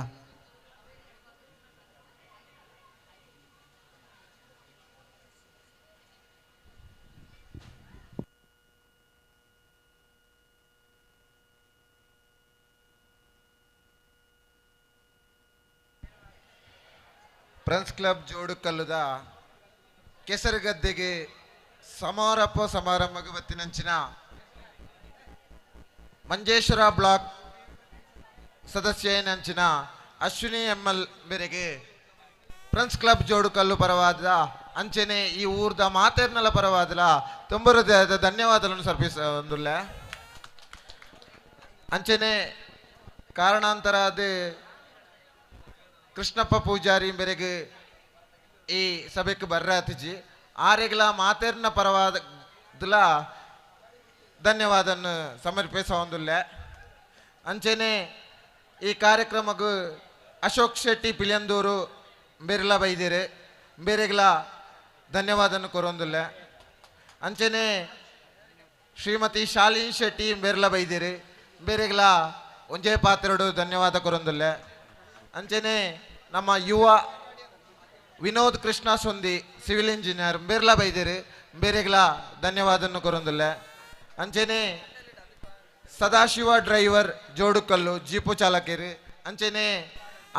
ಫ್ರೆಂಡ್ಸ್ ಕ್ಲಬ್ ಜೋಡುಕಲ್ಲುದ ಕೆಸರುಗದ್ದೆಗೆ ಸಮಾರಂಭಕ್ಕೆ ಬತ್ತಿನಂಚಿನ ಮಂಜೇಶ್ವರ ಬ್ಲಾಕ್ ಸದಸ್ಯನಂಚಿನ ಅಶ್ವಿನಿ ML ಮೇರೆಗೆ ಫ್ರೆಂಡ್ಸ್ ಕ್ಲಬ್ ಜೋಡುಕಲ್ಲು ಪರವಾದ ಅಂಚೆನೆ ಈ ಊರ್ದ ಮಾತೇರ್ನಲ ಪರವಾದಲ ತುಂಬ ಹೃದಯದ ಧನ್ಯವಾದಗಳನ್ನು ಸರ್ಪಿಸೊಂದುಲ್ಲ. ಅಂಚೆನೆ ಕಾರಣಾಂತರ ಅದು ಕೃಷ್ಣಪ್ಪ ಪೂಜಾರಿ ಮೇರೆಗೆ ಈ ಸಭೆಗೆ ಬರ್ರಾತಿಜಿ ಆರೆಗ್ಲ ಮಾತೇರ್ನ ಪರವಾದಲ ಧನ್ಯವಾದನ್ನು ಸಮರ್ಪಿಸೊಂದುಲ್ಲ. ಅಂಚೆನೆ ಈ ಕಾರ್ಯಕ್ರಮಕ್ಕೆ ಅಶೋಕ್ ಶೆಟ್ಟಿ ಪಿಲಿಯಂದೂರು ಬೇರೆಲ್ಲ ಬೈದಿರು ಬೇರೆಗ್ಲ ಧನ್ಯವಾದನ್ನು ಕೊರೊಂದುಲ್ಲ. ಅಂಚೆನೆ ಶ್ರೀಮತಿ ಶಾಲಿನಿ ಶೆಟ್ಟಿ ಬೇರೆಲ್ಲ ಬೈದಿರು ಬೇರೆಗ್ಲ ಒಂಜೇ ಪಾತ್ರೆಡು ಧನ್ಯವಾದ ಕೊರೊಂದುಲ್ಲೆ. ಅಂಚನೆ ನಮ್ಮ ಯುವ ವಿನೋದ್ ಕೃಷ್ಣ ಸೊಂದಿ ಸಿವಿಲ್ ಇಂಜಿನಿಯರ್ ಬೇರ್ಲ ಬೈದೇರು ಬೇರೆಗಳ ಧನ್ಯವಾದನ್ನು ಕೊರೊಂದುಲ್ಲೆ. ಅಂಚನೆ ಸದಾಶಿವ ಡ್ರೈವರ್ ಜೋಡುಕಲ್ಲು ಜೀಪು ಚಾಲಕರು ಅಂಚನೆ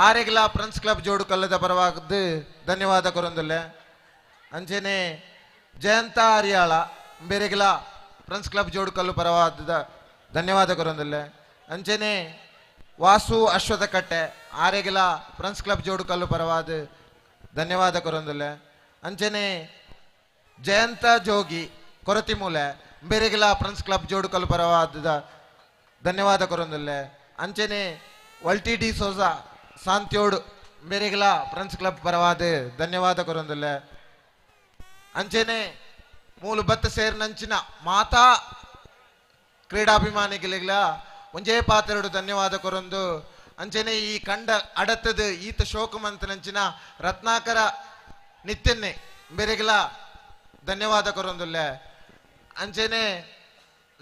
ಆರೆಗ್ಲ ಫ್ರೆಂಡ್ಸ್ ಕ್ಲಬ್ ಜೋಡುಕಲ್ಲದ ಪರವಾದ ಧನ್ಯವಾದ ಕೊರೊಂದುಲ್ಲೆ. ಅಂಚನೆ ಜಯಂತ ಹರಿಯಾಳ ಬೇರೆಗ್ಲ ಫ್ರೆಂಡ್ಸ್ ಕ್ಲಬ್ ಜೋಡುಕಲ್ಲು ಪರವಾದ ಧನ್ಯವಾದ ಕೊರೊಂದುಲ್ಲೆ. ಅಂಚನೆ ವಾಸು ಅಶ್ವಥ ಕಟ್ಟೆ ಆರೆಗ್ಲ ಫ್ರೆಂಡ್ಸ್ ಕ್ಲಬ್ ಜೋಡುಕಲ್ಲು ಪರವಾದ ಧನ್ಯವಾದ ಕೊರೊಂದುಲ್ಲೆ. ಅಂಚನೆ ಜಯಂತ ಜೋಗಿ ಕೊರತಿಮೂಲೆ ಬೇರೆಗ್ಲ ಫ್ರೆಂಡ್ಸ್ ಕ್ಲಬ್ ಜೋಡುಕಲ್ಲು ಪರವಾದ ಧನ್ಯವಾದ ಕೊರೊಂದುಲ್ಲೆ. ಅಂಚನೆ ವಲ್ಟಿ ಡಿ ಸೋಜಾ ಸಾಂತ್ಯೋಡು ಬೇರೆಗ್ಲ ಫ್ರೆಂಡ್ಸ್ ಕ್ಲಬ್ ಪರವಾದ ಧನ್ಯವಾದ ಕೊರೊಂದುಲ್ಲೆ. ಅಂಚನೆ ಮೂಲು ಬತ್ತ ಸೇರ್ನಂಚಿನ ಮಾತಾ ಕ್ರೀಡಾಭಿಮಾನಿಗಳಿಗಳ ಒಂಜೇ ಪಾತ್ರೆಡು ಧನ್ಯವಾದ ಕೊರೊಂದು. ಅಂಚನೆ ಈ ಕಂಡ ಅಡತದ ಈತ ಶೋಕಮಂತನಂಚಿನ ರತ್ನಾಕರ ನಿತ್ಯನ್ನೇ ಬೇರೆಗ್ಲ ಧನ್ಯವಾದ ಕೊರೊಂದುಲ್ಲೆ. ಅಂಚನೆ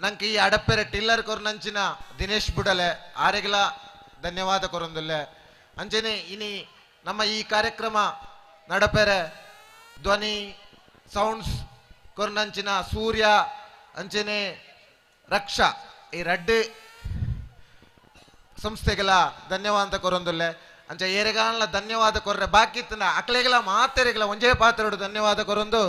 ನಂಗೆ ಈ ಅಡಪ್ಪೆರೆ ಟಿಲ್ಲರ್ ಕೊರ್ನಂಚಿನ ದಿನೇಶ್ ಬುಡಲೆ ಆರೆಗ್ಲ ಧನ್ಯವಾದ ಕೊರೊಂದುಲ್ಲೆ. ಅಂಚನೆ ಇನಿ ನಮ್ಮ ಈ ಕಾರ್ಯಕ್ರಮ ನಡಪೆರೆ ಧ್ವನಿ ಸೌಂಡ್ಸ್ ಕೊರ್ನಂಚಿನ ಸೂರ್ಯ ಅಂಚನೆ ರಕ್ಷಾ ಈ ರಡ್ಡು ಸಂಸ್ಥೆಗಳ ಧನ್ಯವಾದ ಕೊರೊಂದುಲ್ಲೆ. ಅಂಚ ಏರೆಗಾಲ ಧನ್ಯವಾದ ಕೊರ್ರೆ ಬಾಕಿ ಇತ್ತನ ಅಕ್ಲೆಗಳ ಮಾತೆರೆಗಳ ಒಂಜೇ ಪಾತ್ರೆಡು ಧನ್ಯವಾದ ಕೊರೊಂದು.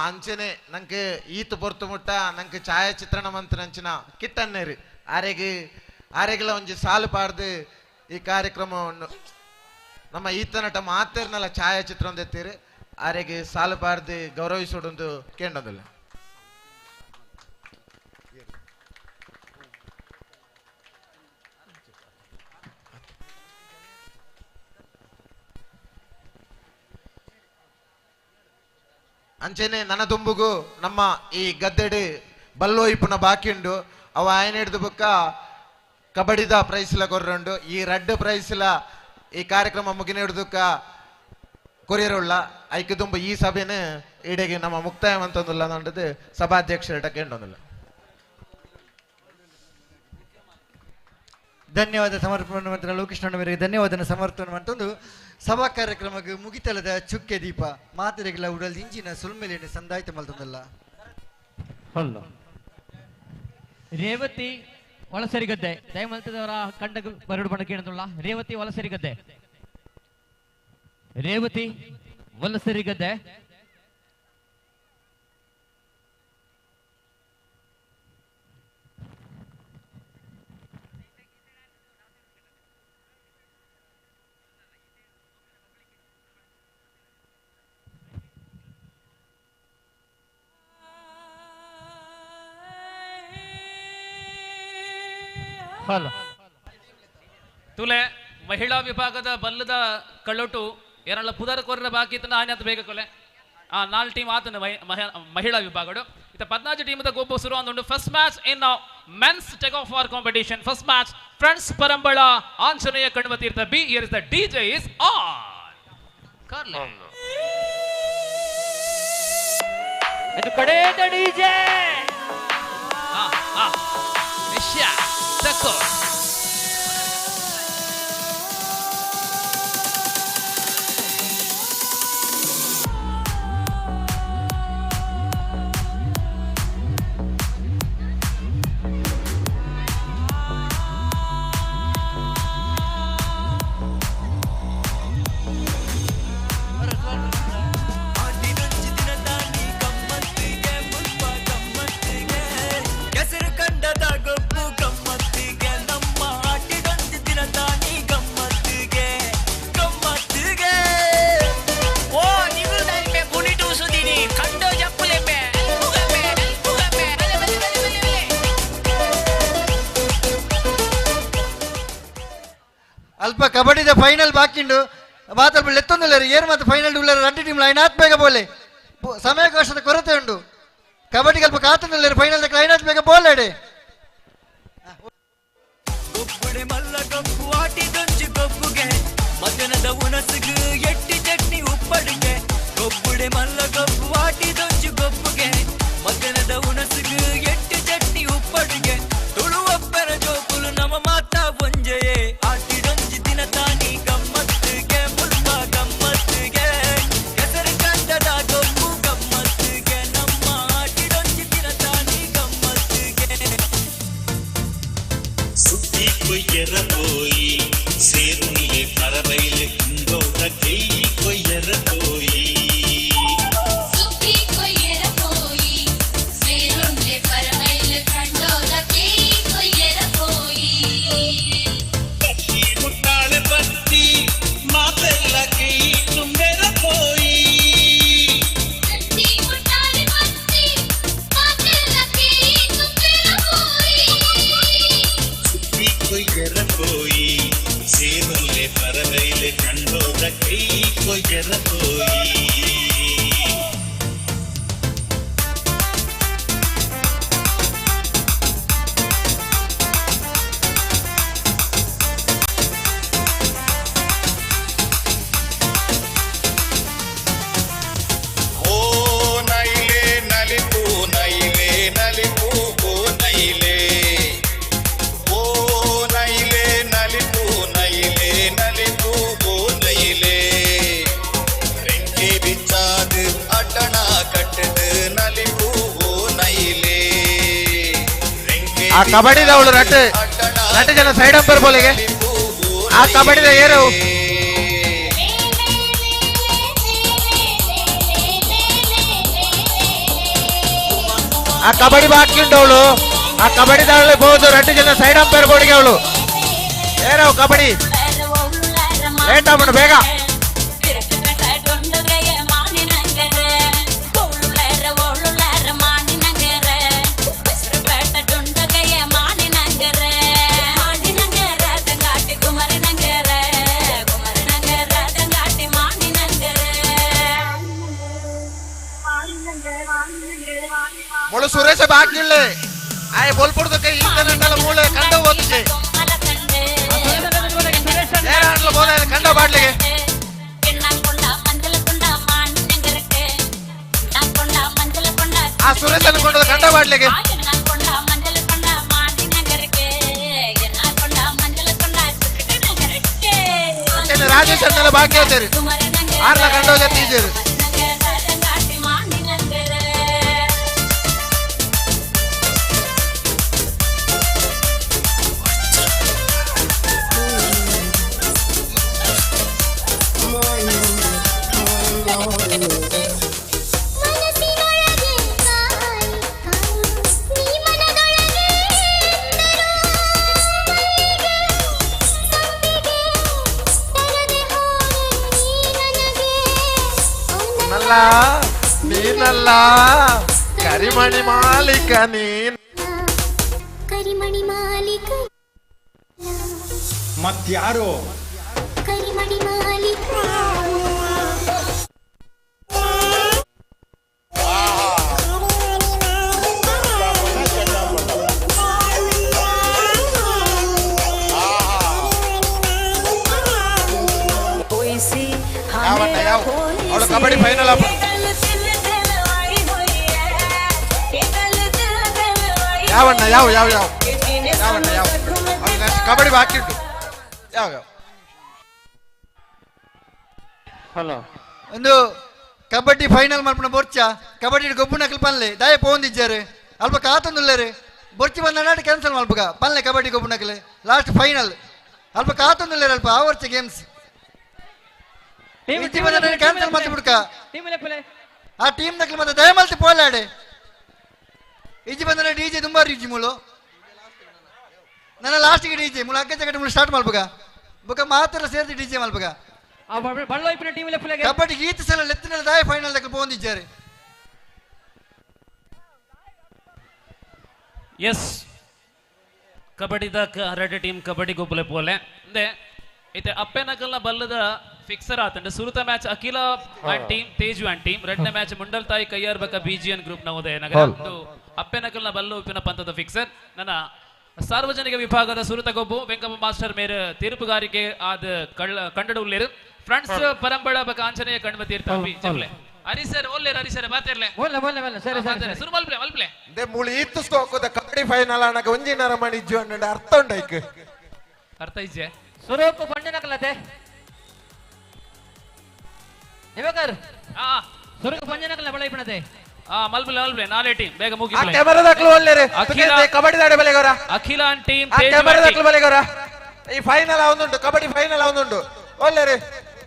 ಅಂಚನೆ ನಂಗೆ ಈತ ಪೊರ್ತು ಮುಟ್ಟ ನಂಗೆ ಛಾಯಾಚಿತ್ರಣ ಮಂತ್ರಂಚಿನ ಕಿಟ್ಟನ್ನೇರು ಆರೆಗಳ ಒಂಜಿ ಸಾಲು ಪಾಡ್ದು ಈ ಕಾರ್ಯಕ್ರಮವನ್ನು ನಮ್ಮ ಈತ ನಟ ಮಾತೇರ್ನಲ್ಲ ಛಾಯಾಚಿತ್ರ ಎತ್ತೀರಿ ಆರೆಗೆ ಸಾಲು ಪಾಡ್ದು ಗೌರವಿಸೋಡೊಂದು ಕೇಂಡೋದಿಲ್ಲ. ಅಂಚೆನೆ ನನ್ನ ದುಂಬುಗು ನಮ್ಮ ಈ ಗದ್ದೆಡು ಬಲ್ಲೋಯ್ಪುನ ಬಾಕಿಂಡು ಅವ ಆಯ್ನ ಹಿಡ್ದು ಬುಕ್ಕ ಕಬಡ್ಡಿದ ಪ್ರೈಸ್ಲ ಕೊರ್ರಂಡು ಈ ರಡ್ಡು ಪ್ರೈಸ್ಲ ಈ ಕಾರ್ಯಕ್ರಮ ಮುಗಿನ ಹಿಡ್ದುಕ್ಕ ಕೊರಿಯರುಳ್ಳ ಐಕ್ಯ ದುಂಬ ಈ ಸಭೆನ ಇಡೆಗೆ ನಮ್ಮ ಮುಕ್ತಾಯ ಅಂತಂದಿಲ್ಲ ನಂಡದು ಸಭಾಧ್ಯಕ್ಷರ ಕೇಂಡೊಂದಿಲ್ಲ. ಧನ್ಯವಾದ ಸಮರ್ಪಣೆ ಮಂತ್ರ ಲೋಕೇಶ್ವರವರಿಗೆ ಧನ್ಯವಾದ ಸಮರ್ಪಣೆ ಮಂತೊಂದು ಸಭಾ ಕಾರ್ಯಕ್ರಮಕ್ಕೆ ಮುಗಿತಲದ ಚುಕ್ಕೆ ದೀಪ ಮಾತೆರೆಗಳ ಉಡಲ್ ಇಂಜಿನ ಸುಲ್ಮೆಲೆನೆ ಸಂದಾಯಿತ ಮಲ್ತೊಂದಲ್ಲ. ರೇವತಿ ವಲಸರಿಗದ್ದೆ ದಯಮಂತದವರ ಕಂಡ ಬರಡು ಬಣ್ಣ ಕೇಳುವುದಿಲ್ಲ. ರೇವತಿ ವಲಸರಿಗದ್ದೆ ರೇವತಿ ವಲಸರಿಗದ್ದೆ ತುಲೆ ಮಹಿಳಾ ವಿಭಾಗದ ಬಲ್ಲದ ಕಳ್ಳೊಟ್ಟು ಏನೆಲ್ಲ ಪುದರ್ ಕೊರ್ರ ಬಾಕಿ ಇತ್ತು ಆಯ್ತು ಬೇಗ ಕೊಲೆ 4 ಟೀಮ್ ಆತನ ಮಹಿಳಾ ವಿಭಾಗಡು ಇತ್ತ 14 ಟೀಮದ ಗೋಪು ಶುರು ಅಂದುಂಡು. First match in men's take off for competition. First match friends Parambala Anjaneya Kanmatheertha B. Here is the DJ is on. ಇದು ಕಡೆದ ಡಿಜೆ ನಿಶ್ಯ ತಕ್ಕೋ ಅಲ್ಪ ಕಬಡ್ಡಿದ ಫೈನಲ್ ಬಾಕಿಂಡು ಮಾತಾಡ್ಬಿಟ್ಟು ಎತ್ತೊಂದಿಲ್ಲ ಏನು ಮತ್ತೆ ಫೈನಲ್ ಉಳ್ಳಾರ 2 ಟೀಮ್ ಲೈನ್ ಹಾಕ್ಬೇಕ ಬೋಲೆ ಸಮಯಾವಕಾಶದ ಕೊರತೆ ಉಂಡು. ಕಬಡ್ಡಿ ಅಲ್ಪ ಕಾತನಿಲ್ಲ ಫೈನಲ್ ಲೈನ್ ಹಾಕ್ಬೇಕ ಬೋಲೆಡೆ ಗೊಬ್ಬುಡೆ ಮಲ್ಲ ಗೊಬ್ಬು ಆಟಿದೊಂಚು ಗೊಬ್ಬುಗೆ ಮಧ್ಯಾಹ್ನದ ಉಣಸುಗು ಎಟ್ಟಿ ಚಟ್ನಿ ಉಪ್ಪಡಿಗೆ ಗೊಬ್ಬುಡೆ ಮಲ್ಲ ಗೊಬ್ಬು ಆಟಿದೊಂಚು ಗೊಬ್ಬುಗೆ ಮಧ್ಯಾಹ್ನದ ಉಣಸುಗು ಎಟ್ಟಿ ಚಟ್ನಿ ಉಪ್ಪಡಿಗೆ ತುಳುವಪ್ಪ కొయ్యరపోయి సేరునిలే పరవైలే కుండోట కేయి కొయ్యరపోయి సుప్పి కొయ్యరపోయి సేరుండే పరమైలు కండోలకి కొయ్యరపోయి ముట్టాಳೆ పట్టి మా తెల్లకి తుంబెరపోయి కట్టి ముట్టాలి పట్టి మాటలకి తుంబెరపోయి సుప్పి కొయ్యరపోయి సేరునిలే పరవైలే కుండోట కేయి కొయ్యరపోయి ఓ నైలే నలిపు నైలే నలిపు ఓ నైలే ఓ నైలే నలిపు నైలే నలిపు ఓ నైలే ರೆಂಕೆ ಬಿಚ್ಚಾದು ಅಟಣ ಕಟ್ಟದು ನಲಿಪು ಓ ನೈಲೇ ಆ ಕಬಡ್ಡಿದ ಅವಳು ನಟ್ಟು ಜನ ಸೈಡ್ ಅಂಪರ್ ಬೋಲಿಗೆ ಆ ಕಬಡ್ಡಿದ ಏರು ಆ ಕಬಡ್ಡಿ ಬಾಕಿ ಉಂಟು ಅವಳು ಆ ಕಬಡ್ಡಿದ ಅವಳು ಬಹುದು 2 ಜನ ಸೈಡ್ ಅಂಪೈರ್ ಬೋರ್ಡ್ಗೆ ಅವಳು ಏರವು ಕಬಡ್ಡಿ ಲೇಟ್ ಆಗ್ಬಿಡು ಬೇಗ ಮುಳು ಸುರೇಶ ಬಾಕಿಳ್ಳೆ ಆಯ್ ಬೋಲ್ಪುಡ್ದಕ್ಕೆ ಇಂದ ನಂಡಲ ಮೂಳೆ ಕಂಡ ಓದಿದೆ ಏನಾಡ್ಲ ಬೋದ ಕಂಡ ಬಾಡ್ಲಿಗೆ ಆ ಸುರೇಶನ ಕೊಂಡದ ಕಂಡ ಬಾಡ್ಲಿಗೆ ರಾಜೇಶ್ ಅನ್ನೆಲ್ಲ ಬಾಕಿ ಹೋಗ್ತಾರೆ ಆರ್ಲ ಕಂಡ ಹೋಗಿ ತೀಜರು ನೀನಲ್ಲ ಕರಿಮಣಿ ಮಾಲೀಕ ನೀನ್ ಕರಿಮಣಿ ಮಾಲೀಕ ಮತ್ಯಾರು ಕರಿಮಣಿ ಮಾಲೀಕ ಯಾವಣ್ಣ ಯಾವ ಅವಳು ಕಬಡ್ಡಿ ಫೈನಲ್ ಅಪ್ಪ ಯಾವಣ್ಣ ಯಾವ ಯಾವ ಯಾವ ಯಾವಣ್ಣ ಯಾವ ಕಬಡ್ಡಿ ಬಾಕಿ ಉಂಟು ಯಾವ ಯಾವ ಹಲೋ ಒಂದು ಕಬಡ್ಡಿ ಫೈನಲ್ ಮಾಡ್ಪಣ ಬೊರ್ಚ ಕಬಡ್ಡಿ ಗೊಬ್ಬು ನಕಲ್ ಪನ್ಲೆ ದಾಯ ಪೋಂದಿಜ್ಜಾರು ಅಲ್ಪ ಕಾತೊಂದುಲ್ಲೇರು ಬೊರ್ಚಿ ಬಂದ ನಾಟ ಕ್ಯಾನ್ಸಲ್ ಮಾಡ್ಬೇಕ ಪನ್ಲೆ ಕಬಡ್ಡಿ ಗೊಬ್ಬು ನಕಲೆ ಲಾಸ್ಟ್ ಫೈನಲ್ ಅಲ್ಪ ಕಾತೊಂದುಲ್ಲೇರು ಅಲ್ಪ ಆ ವರ್ಷ ಗೇಮ್ಸ್ ಕ್ಯಾನ್ಸಲ್ ಮಾಡಿ ಬಿಡ್ಕ ಆ ಟೀಮ್ ನಕಲ್ ಮತ್ತೆ ದಯಮಲ್ತಿ ಪೋಲಾಡೆ ಈಜಿ ಬಂದ್ರೆ ಡಿಜೆ ತುಂಬಾ ಈಜಿ ಮೂಲು ನನ್ನ ಲಾಸ್ಟ್ಗೆ ಡಿಜೆ ಮೂಲ ಅಗ್ಗ ಜಗಟ್ ಮೂಲ ಸ್ಟಾರ್ಟ್ ಮಾಡ್ಬೇಕ ಬೊಕ ಮಾತ್ರ ಸೇರ್ತಿ ಡಿಜೆ ಮಾಡ್ಬೇಕ ಕಬಡ್ಡಿ ಗೀತ ಸಲ ಲೆತ್ತಿನ ದಾಯ ಫೈನಲ್ ದಕ್ಕ ಪೋಂದಿದ್ದಾರೆ ಎಸ್ ಕಬಡ್ಡಿದ ರೆಡ್ ಟೀಮ್ ಕಬಡ್ಡಿ ಗೊಬ್ಬಲೆ ಪೋಲೆ ಅಂದೆ ಐತೆ ಅಪ್ಪೆನಕಲ್ನ ಬಲ್ಲದ ಫಿಕ್ಸರ್ ಆತಂಡ ಸುರುತ match Akhila and team Teju and team ರೆಡ್ನ ಮ್ಯಾಚ್ ಮುಂಡಲ್ ತಾಯಿ ಕೈಯಾರ್ ಬಕ ಬಿಜಿಎನ್ ಗ್ರೂಪ್ ನ ಉದಯ ನಗರ ಅಪ್ಪೆನಕಲ್ನ ಬಲ್ಲು ಉಪ್ಪಿನ ಪಂಥದ ಫಿಕ್ಸರ್ ನನ್ನ ಸಾರ್ವಜನಿಕ ವಿಭಾಗದ ಸುರುತ ಗೊಬ್ಬು ವೆಂಕಮ್ಮ ಮಾಸ್ಟರ್ ಮೇರ್ ತೀರ್ಪುಗಾರಿಕೆ ಆದ ಕಂಡಡು ಉಲ್ಲೇರು ಫ್ರೆಂಡ್ಸ್ ಪರಂಬಳ ಬಕ ಆಂಜನೇಯ ಕಣ್ಮ ತೀರ್ಥ ಜಮ್ಲೆ ಹರಿಸರ್ ಓಲ್ಲೇರು ಹರಿಸರ್ ಬಾತಿರ್ಲೆ ಸುರು ಮಲ್ಪ್ಲೆ ಮಲ್ಪ್ಲೆ ದೆ ಮುಳಿ ಇತ್ತು ಸ್ಕೋಕದ ಕಬಡ್ಡಿ ಫೈನಲ್ ಅನಕ ಒಂಜಿನರ ಮಣಿ ಇಜ್ಜು ಅನ್ನಡ ಅರ್ಥ ಉಂಡೈಕ್ ಅರ್ಥ ಇಜ್ಜೆ ಸುರೋಕು ಪಂಜನಕಲತೆ ಇವಾಗರ್ ಸುರುಕು ಪಂಜನಕಲ ಬಳ ಇಪ್ಪಣತೆ ಮಲ್ಪಲೆ ಮಲ್ಪಲೆ ನಾಳೆ ಟೀಮ್ ಬೇಗ ಮುಗಿ ಆ ಕ್ಯಾಮೆರಾದಾಗ್ಲೂ ಒಳ್ಳೆರೆ ಕಬಡ್ಡಿ ಆడే ಬಲೆಗೋರ ಅಖಿಲ ಟೀಮ್ ಆ ಕ್ಯಾಮೆರಾದಾಗ್ಲೂ ಬಲೆಗೋರ ಈ ಫೈನಲ್ ಅವನುಂಟು ಕಬಡ್ಡಿ ಫೈನಲ್ ಅವನುಂಟು ಒಳ್ಳೆರೆ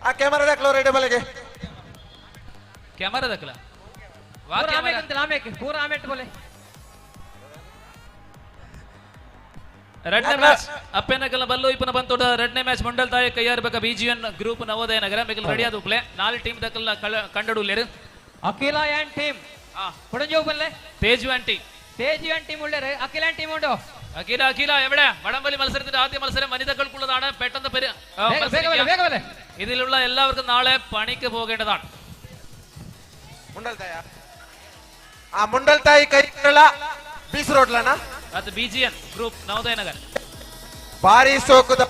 ಆ ಕ್ಯಾಮೆರಾದಾಗ್ಲೂ ರೆಡಿ ಬಲೆಗೆ ಕ್ಯಾಮೆರಾ ದಕ್ಕಲ ಪೂರ ಆಮೇಟ್ ಬೋಲೆ ಎರಡನೇ ಮ್ಯಾಚ್ ಅಪ್ಪೆನಗಲ ಬಲ್ಲು ಇಪ್ಪನ ಬಂತೋಡ ಎರಡನೇ ಮ್ಯಾಚ್ ಮಂಡಲ್ ತಾಯ ಕೈಯಾರ್ಬೇಕ ಬಿಜಿಎನ್ ಗ್ರೂಪ್ ನವೋದಯ ನಗರ ಮಿಗಲ್ ರೆಡಿ ಆದ ಉಪ್ಲೆ 4 ಟೀಮ್ ದಕ್ಕಲ ಕಂಡಡು ಲೇರು ಅಖಿಲ ಆ್ಯಂಡ್ ಟೀಮ್ ಪುಡಂಜೋ ಬಲ್ಲೆ ತೇಜು ಆ್ಯಂಡ್ ಟೀಮ್ ಉಳ್ಳೇರೆ ಅಖಿಲ ಆ್ಯಂಡ್ ಟೀಮ್ ಉಂಟು ಅಖಿಲ ಎവിടെ വടംവലി മത്സരത്തിന്റെ ആദ്യ മത്സരം വനിതകൾക്കുള്ളതാണ് പെട്ടെന്ന് ഇതിലുള്ള എല്ലാവർക്കും നാളെ പണിക്ക് പോകേണ്ടതാണ് ಮುಂಡಲ್ತಾಯಿ ಕೈ ಬೀಸ್ ರೋಡ್ಲನ ಅದು ಬಿಜಿಎನ್ ಗ್ರೂಪ್ ನವೋದಯ ನಗರ ಭಾರಿ ಸೋಕುದ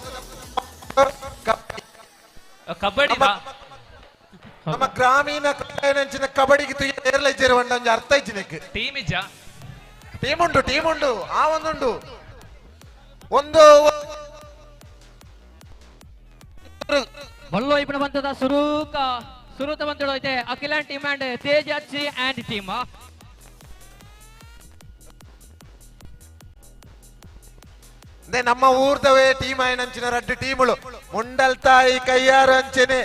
ಕಬಡ್ಡಿ ನಮ್ಮ ಗ್ರಾಮೀಣ ನಂಚಿನ ಕಬಡ್ಡಿಗೆ ಏರ್ಲೈಜರ್ ಒಂದೊಂದು ಅರ್ಥ ಇಜ್ಜಿನಕ್ಕೆ ಟೀಮ್ ಇಜ್ಜ ಟೀಮ್ ಉಂಡು ಆ ಒಂದುಂಡು ಒಂದು ಬಲ್ಲು ಇಪ್ಪನ ಬಂತದ ಸುರೂತ ಬಂತೋಡು ಐತೆ ಅಖಿಲ ಟೀಮ್ ಅಂಡ್ ತೇಜ್ ಅಚ್ಚಿ ಅಂಡ್ ಟೀಮ್ ನಮ್ಮ ಊರ್ದವೇ ಟೀಮ್ ಆಯ್ನಂಚಿನ 2 ಟೀಮ್ಗಳು ಮುಂಡಲ್ತಾಯಿ ಕೈಯಾರು ಅಂಚೆನೆ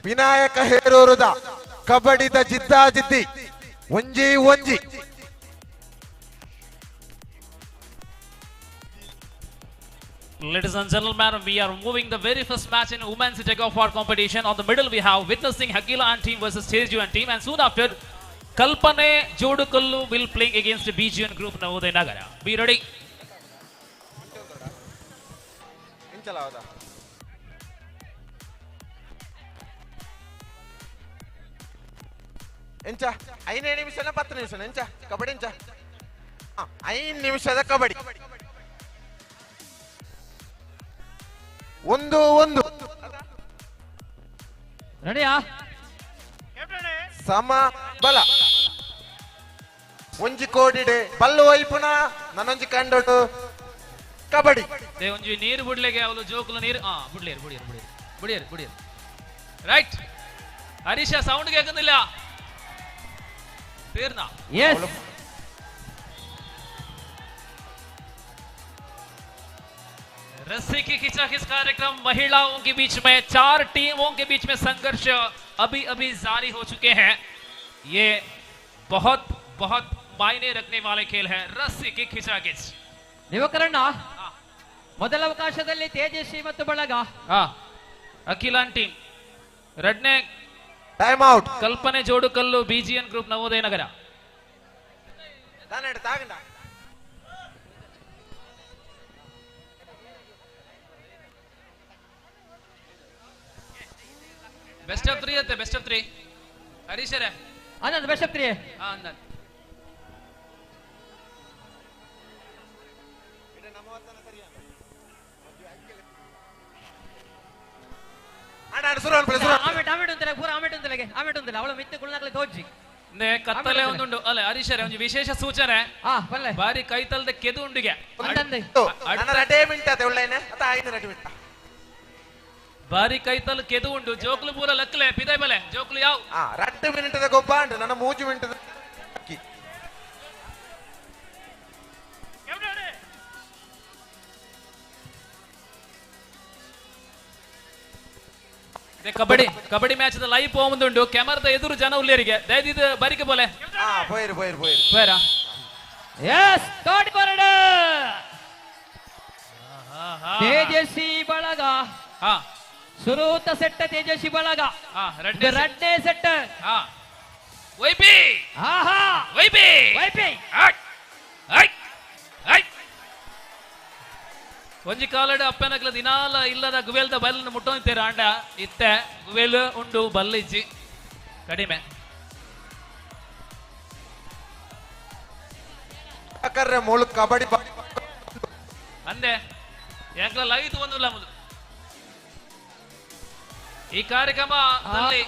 ವಿನಾಯಕ ಹೇರೂರುದ ಕಬಡ್ಡಿದ ಜಿದ್ದಾಜಿದ್ದಿ ಒಂಜಿ Ladies and gentlemen, we are moving the very first match in women's take-off war competition. On the middle, we have witnessing Hakila and team versus Teju and team, and soon after, Kalpane Jodukallu will playing against the BGN group Navodaya Nagara. Be ready. ಎಂಚ 5 ನಿಮಿಷನ 10 ನಿಮಿಷನ ಎಂಚ ಕಬಡ್ಡಿ ಎಂಚ 5 ನಿಮಿಷದ ಕಬಡ್ಡಿ ಒಂದು ರೆಡಿಯಾ ಸಮ ಬಲ ಒಂಜಿ ಕೋಡಿಡೆ ಬಲ್ಲು ವೈಪುನ ನನ್ನೊಂಜಿ ಕಂಡೋಟು ಕಬಡ್ಡಿ ಒಂಜಿ ನೀರು ಬಿಡ್ಲಿಕ್ಕೆ ಅವಳು ಜೋಕುಲು ನೀರು ಬುಡಿಯರು ರೈಟ್ ಹರೀಶ ಸೌಂಡ್ ಕೇൾക്കുന്നില്ല തീർന്ന यस रस्सी की खिंचाखिंच कार्यक्रम महिलाओं के बीच में 4 टीमों के बीच में संघर्ष अभी जारी हो चुके हैं। ये बहुत बहुत मायने रखने वाले खेल है रस्सी की खिंचाखिंच ಯುವಕರಣ್ಣ ಮೊದಲ ಅವಕಾಶದಲ್ಲಿ ತೇಜಸ್ವಿ ಮತ್ತು ಬಳಗ ಅಖಿಲಾನ್ ಟೀಮ್ ಎರಡನೇ ಟೈಮ್ ಔಟ್ ಕಲ್ಪನೆ Jodukallu BGN group Navodaya Nagara best of 3 ಅತ್ತೆ ಬೆಸ್ಟ್ ಆಫ್ 3 ಹರೀಶರೇ ಆನಂದ್ ಬೆಸ್ಟ್ ಆಫ್ 3 ಆನಂದ್ ಕತ್ತಲೆ ಒಂದುಂಡು ಅಲ್ಲ ಹರೀಶರೇ ಒಂದು ವಿಶೇಷ ಸೂಚನೆ ಬಾರಿ ಕೈತಲ್ದ ಕೆದು ಉಂಡಿಗೆ ಬಾರಿ ಕೈತಲ್ ಕೆದು ಉಂಡು ಜೋಕ್ಲು ಪೂರ ಲಕ್ಕಲೆ ಪಿದೈ ಬಲೆ ಜೋಕ್ಲು ಯಾವ 2 ಮಿನಿಟದ ಗೊಬ್ಬ ಉಂಟು ನನ್ನ 3 ಮಿನಿಟದ ಕಬಡ್ಡಿ ಮ್ಯಾಚ್ ಲೈವ್ പോകുന്നുണ്ട് ಕ್ಯಾಮರಾದ ಎದುರು ಜನ ಉಳ್ಳೇರಿಗೆ ದಯವಿಟ್ಟು ಬರಿಕೆ ಬೋಲೆ പോയിരു ಎಸ್ ಸ್ಟಾರ್ಟ್ ಕೊರಡ ತೇಜಸ್ವಿ ಬಳಗ ಸುರೂತ ಸೆಟ್ಟ ತೇಜಸ್ವಿ ಬಳಗ ರಡ್ಡೆ ಸೆಟ್ಟ ವೈಪಿ ವೈಪಿ ವೈಪಿ ಒಂಜಿ ಕಾಲಡು ಅಪ್ಪನಕ್ಲ ದಿನಾಲ ಇಲ್ಲದ ಗುವೇಲ್ದ ಬಲ್ಲ ಮುಟ್ಟೊಂತೀರ ಆಂಡ ಇತ್ತೆ ಗುವೇಲು ಉಂಡು ಬಲ್ಲ ಇಜ್ಜಿ ಕಡಿಮೆ ಮೂಲ ಕಬಡ್ಡಿ ಅಂದೆ ಎಂಕ್ಲ ಲೈತ್ ಒಂದಿಲ್ಲ ಮೊದಲು ಈ ಕಾರ್ಯಕ್ರಮದಲ್ಲಿ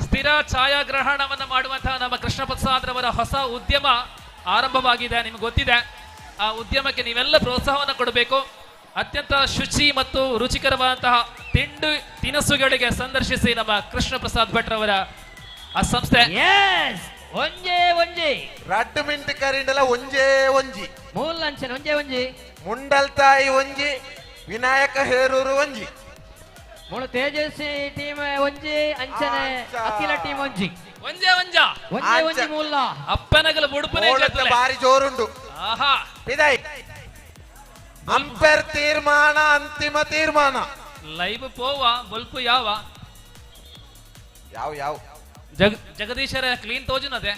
ಸ್ಥಿರ ಛಾಯಾಗ್ರಹಣವನ್ನು ಮಾಡುವಂತಹ ನಮ್ಮ ಕೃಷ್ಣ ಪ್ರಸಾದ್ ರವರ ಹೊಸ ಉದ್ಯಮ ಆರಂಭವಾಗಿದೆ ನಿಮ್ಗೆ ಗೊತ್ತಿದೆ ಆ ಉದ್ಯಮಕ್ಕೆ ನೀವೆಲ್ಲ ಪ್ರೋತ್ಸಾಹವನ್ನು ಕೊಡಬೇಕು ಅತ್ಯಂತ ಶುಚಿ ಮತ್ತು ರುಚಿಕರವಾದಂತಹ ತಿನಸುಗಳಿಗೆ ಸಂದರ್ಶಿಸಿ ನಮ್ಮ ಕೃಷ್ಣ ಪ್ರಸಾದ್ ಭಟ್ ರವರ ಆ ಸಂಸ್ಥೆ ಒಂಜೇ ಒಂಜಿ ರಡ್ಡು ಮಿಂಟ್ ಕರಿಂಡಲ ಒಂಜೇ ಒಂಜಿ ಮೂಲ ಅಂಚನೆ ಒಂಜೇ ಒಂಜಿ ಮುಂಡಲ್ತಾಯಿ ಒಂಜಿ ವಿನಾಯಕ ಹೇರೂರು ಒಂಜಿ ಮೂಲ ತೇಜಸ್ವಿ ಟೀಮ್ ಒಂಜಿ ಅಂಚನೆ ಅಖಿಲ ಟೀಮ್ ಒಂಜಿ ಒಂಜೇ ಒಂಜ ಒಂಜೇ ಒಂಜಿ ಮೂಲ ಅಪ್ಪನಗಲ ಬುಡುಪನೆ ಬಾರಿ ಜೋರುಂಡು ಆಹಾ ಪಿದೈ ಅಂಪೈರ್ ತೀರ್ಮಾನ ಅಂತಿಮ ತೀರ್ಮಾನ ಲೈವ್ ಪೋವ ಬೊಲ್ಪು ಯಾವ ಯಾವ ಯಾವ ಜಗದೀಶರ ಕ್ಲೀನ್ ತೋಜುನದೆ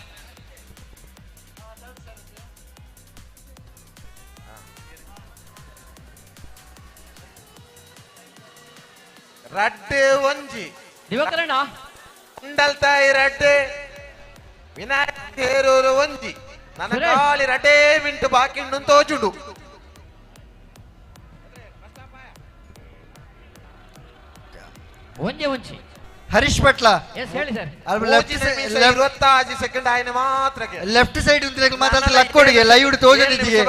ರಡ್ಡೆ ಒಂಜಿ ದಿವಕರಣ ಮುಂಡಲ್ತಾಯಿ ರಡ್ಡೆ ವಿನಾಯಕ ಹೇರೂರು ಒಂಜಿ ನನ್ನ ಕಾಲಿ ರಡ್ಡೆ ಮಿಂಟು ಬಾಕಿಂಡು ತೋಜುಂಡು ಒಂಜೇ ಒಂಜಿ ಹರೀಶ್ ಪಟ್ಲ ಎಸ್ ಹೇಳಿ ಸರ್ 25 ಸೆಕೆಂಡ್ ಆಯ್ನ ಮಾತ್ರ ಲೆಫ್ಟ್ ಸೈಡ್ ಉಂತಿರಕ್ಕೆ ಮಾತಾಡ್ತಾ ಲಕ್ಕೋಡಿಗೆ ಲೈವ್ ತೋಜೊಂದಿದ್ದೀಗೆ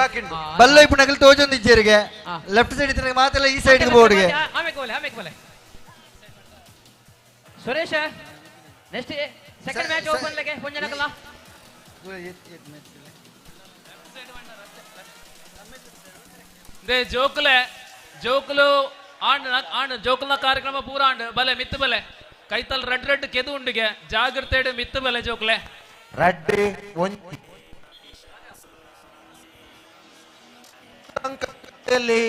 ಬಲ್ಲೈಪು ನಗಲು ತೋಜೊಂದಿದ್ದೀರಿಗೆ ಲೆಫ್ಟ್ ಸೈಡ್ ಇದ್ರೆ ಮಾತೆಲ್ಲ ಈ ಸೈಡ್ ಬೋರ್ಡ್ಗೆ ಆಮೇಲೆ ಸುರೇಶ ನೆಕ್ಸ್ಟ್ ಸೆಕೆಂಡ್ ಮ್ಯಾಚ್ ಓಪನ್ ಲಗೆ ಪುಂಜನಕಲ್ಲ ದೇ ಜೋಕುಲು ಆಂಡ್ ಜೋಕುಲ್ನ ಕಾರ್ಯಕ್ರಮ ಪೂರ ಆಂಡ್ ಬಲೆ ಮಿತ್ತು ಬಲೆ ಕೈತಲ್ ರಡ್ ಕೆದು ಉಂಡಿಗೆ ಜಾಗ್ರತೆ ಮಿತ್ತು ಬಲೆ ಜೋಕುಲೆ ರಡ್ಡೆ ಒಂಜಿ ಅಂಕದಲ್ಲಿ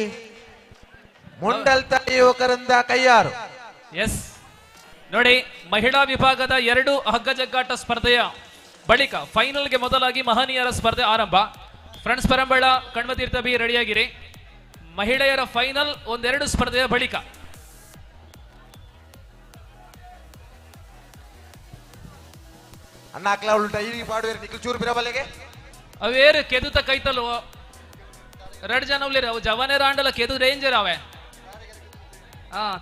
ಮುಂಡಲ್ತಾಯಿ ಯುವಕರಿಂದ ಕೈಯಾರು ಎಸ್ ನೋಡಿ ಮಹಿಳಾ ವಿಭಾಗದ 2 ಹಗ್ಗ ಜಗ್ಗಾಟ ಸ್ಪರ್ಧೆಯ ಬಳಿಕ ಫೈನಲ್ಗೆ ಮೊದಲಾಗಿ ಮಹನೀಯರ ಸ್ಪರ್ಧೆ ಆರಂಭ. ಫ್ರೆಂಡ್ಸ್ ಪರಂಬಳ ಕಣ್ಮತೀರ್ಥ ಬಿ ರೆಡಿಯಾಗಿರಿ. ಮಹಿಳೆಯರ ಫೈನಲ್ ಒಂದೆರಡು ಸ್ಪರ್ಧೆಯ ಬಳಿಕ ಅಣ್ಣಾಕ್ಲ ಉಲ್ಟಾ ಈಗ ಪಾಡುವೇರು ನಿಖಿಲ್ ಚೂರು ಬಿರಬಲೆಗೆ ಅವೇರು ಕೆದುತ ಕೈತಲು 2 ಜನ ಉಳ್ಳಿರ ಅವು ಜವನೇ ರಾಂಡಲ ಕೆದು ರೇಂಜರ್ ಅವೆ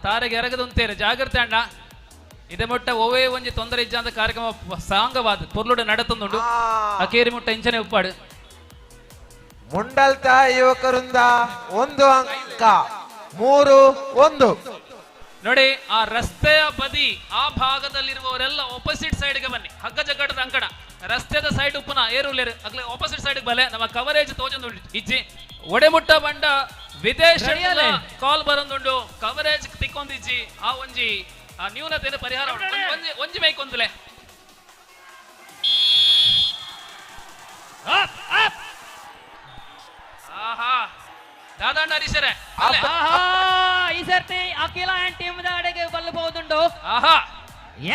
ತಾರೆಗೆ ಎರಗದುಂತೇರು ಜಾಗ್ರತೆ ಅಣ್ಣ ಇದೇ ಮುಟ್ಟ ಓವೇ ಒಂಜಿ ತೊಂದರೆ ಇಜ್ಜ ಅಂತ ಕಾರ್ಯಕ್ರಮ ಸಾಂಗವಾದ ಪೊರ್ಲುಡ ನಡತೊಂದುಂಡು ಅಕೇರಿ ಮುಟ್ಟ ಇಂಚನೆ ಉಪ್ಪಾಡು ಮುಂಡಲ್ತಾ ಯುವಕರಿಂದ 1 ಅಂಕ 3-1 ನೋಡಿ ಆ ರಸ್ತೆಯ ಬದಿ ಆ ಭಾಗದಲ್ಲಿರುವವರೆಲ್ಲ ಆಪೋಸಿಟ್ ಸೈಡ್ಗೆ ಬನ್ನಿ. ಹಗ್ಗ ಜಗ್ಗಾಟದ ಅಂಕಣ ರಸ್ತೆದ ಸೈಡ್ ಉಪ್ಪುನ ಏರುಲೇರು ಅಗ್ಲೆ ಆಪೋಸಿಟ್ ಸೈಡ್ ಬಲೆ ನಮ್ಮ ಕವರೇಜ್ ತೋಜೊಂದು ಇಜ್ಜಿ ಒಡೆಮುಟ್ಟ ಬಂಡ ವಿದೇಶ ಕಾಲ್ ಬರಂದುಂಡು ಕವರೇಜ್ ತಿಕ್ಕೊಂದಿಜ್ಜಿ ಆ ಒಂಜಿ ಆ ನ್ಯೂನತೆಯನ್ನು ಪರಿಹಾರ ಒಂಜಿ ಮೈಕೊಂದಲೆ ಆಹಾ ದಾದಾಂಡ ಹರೀಶರೇ ಈ ಸರ್ತಿ ಅಖಿಲ ಅಂಡ್ ಟೀಮ್ ಅಡೆಗೆ ಬಲ್ಲಬಹುದುಂಡು ಆಹಾ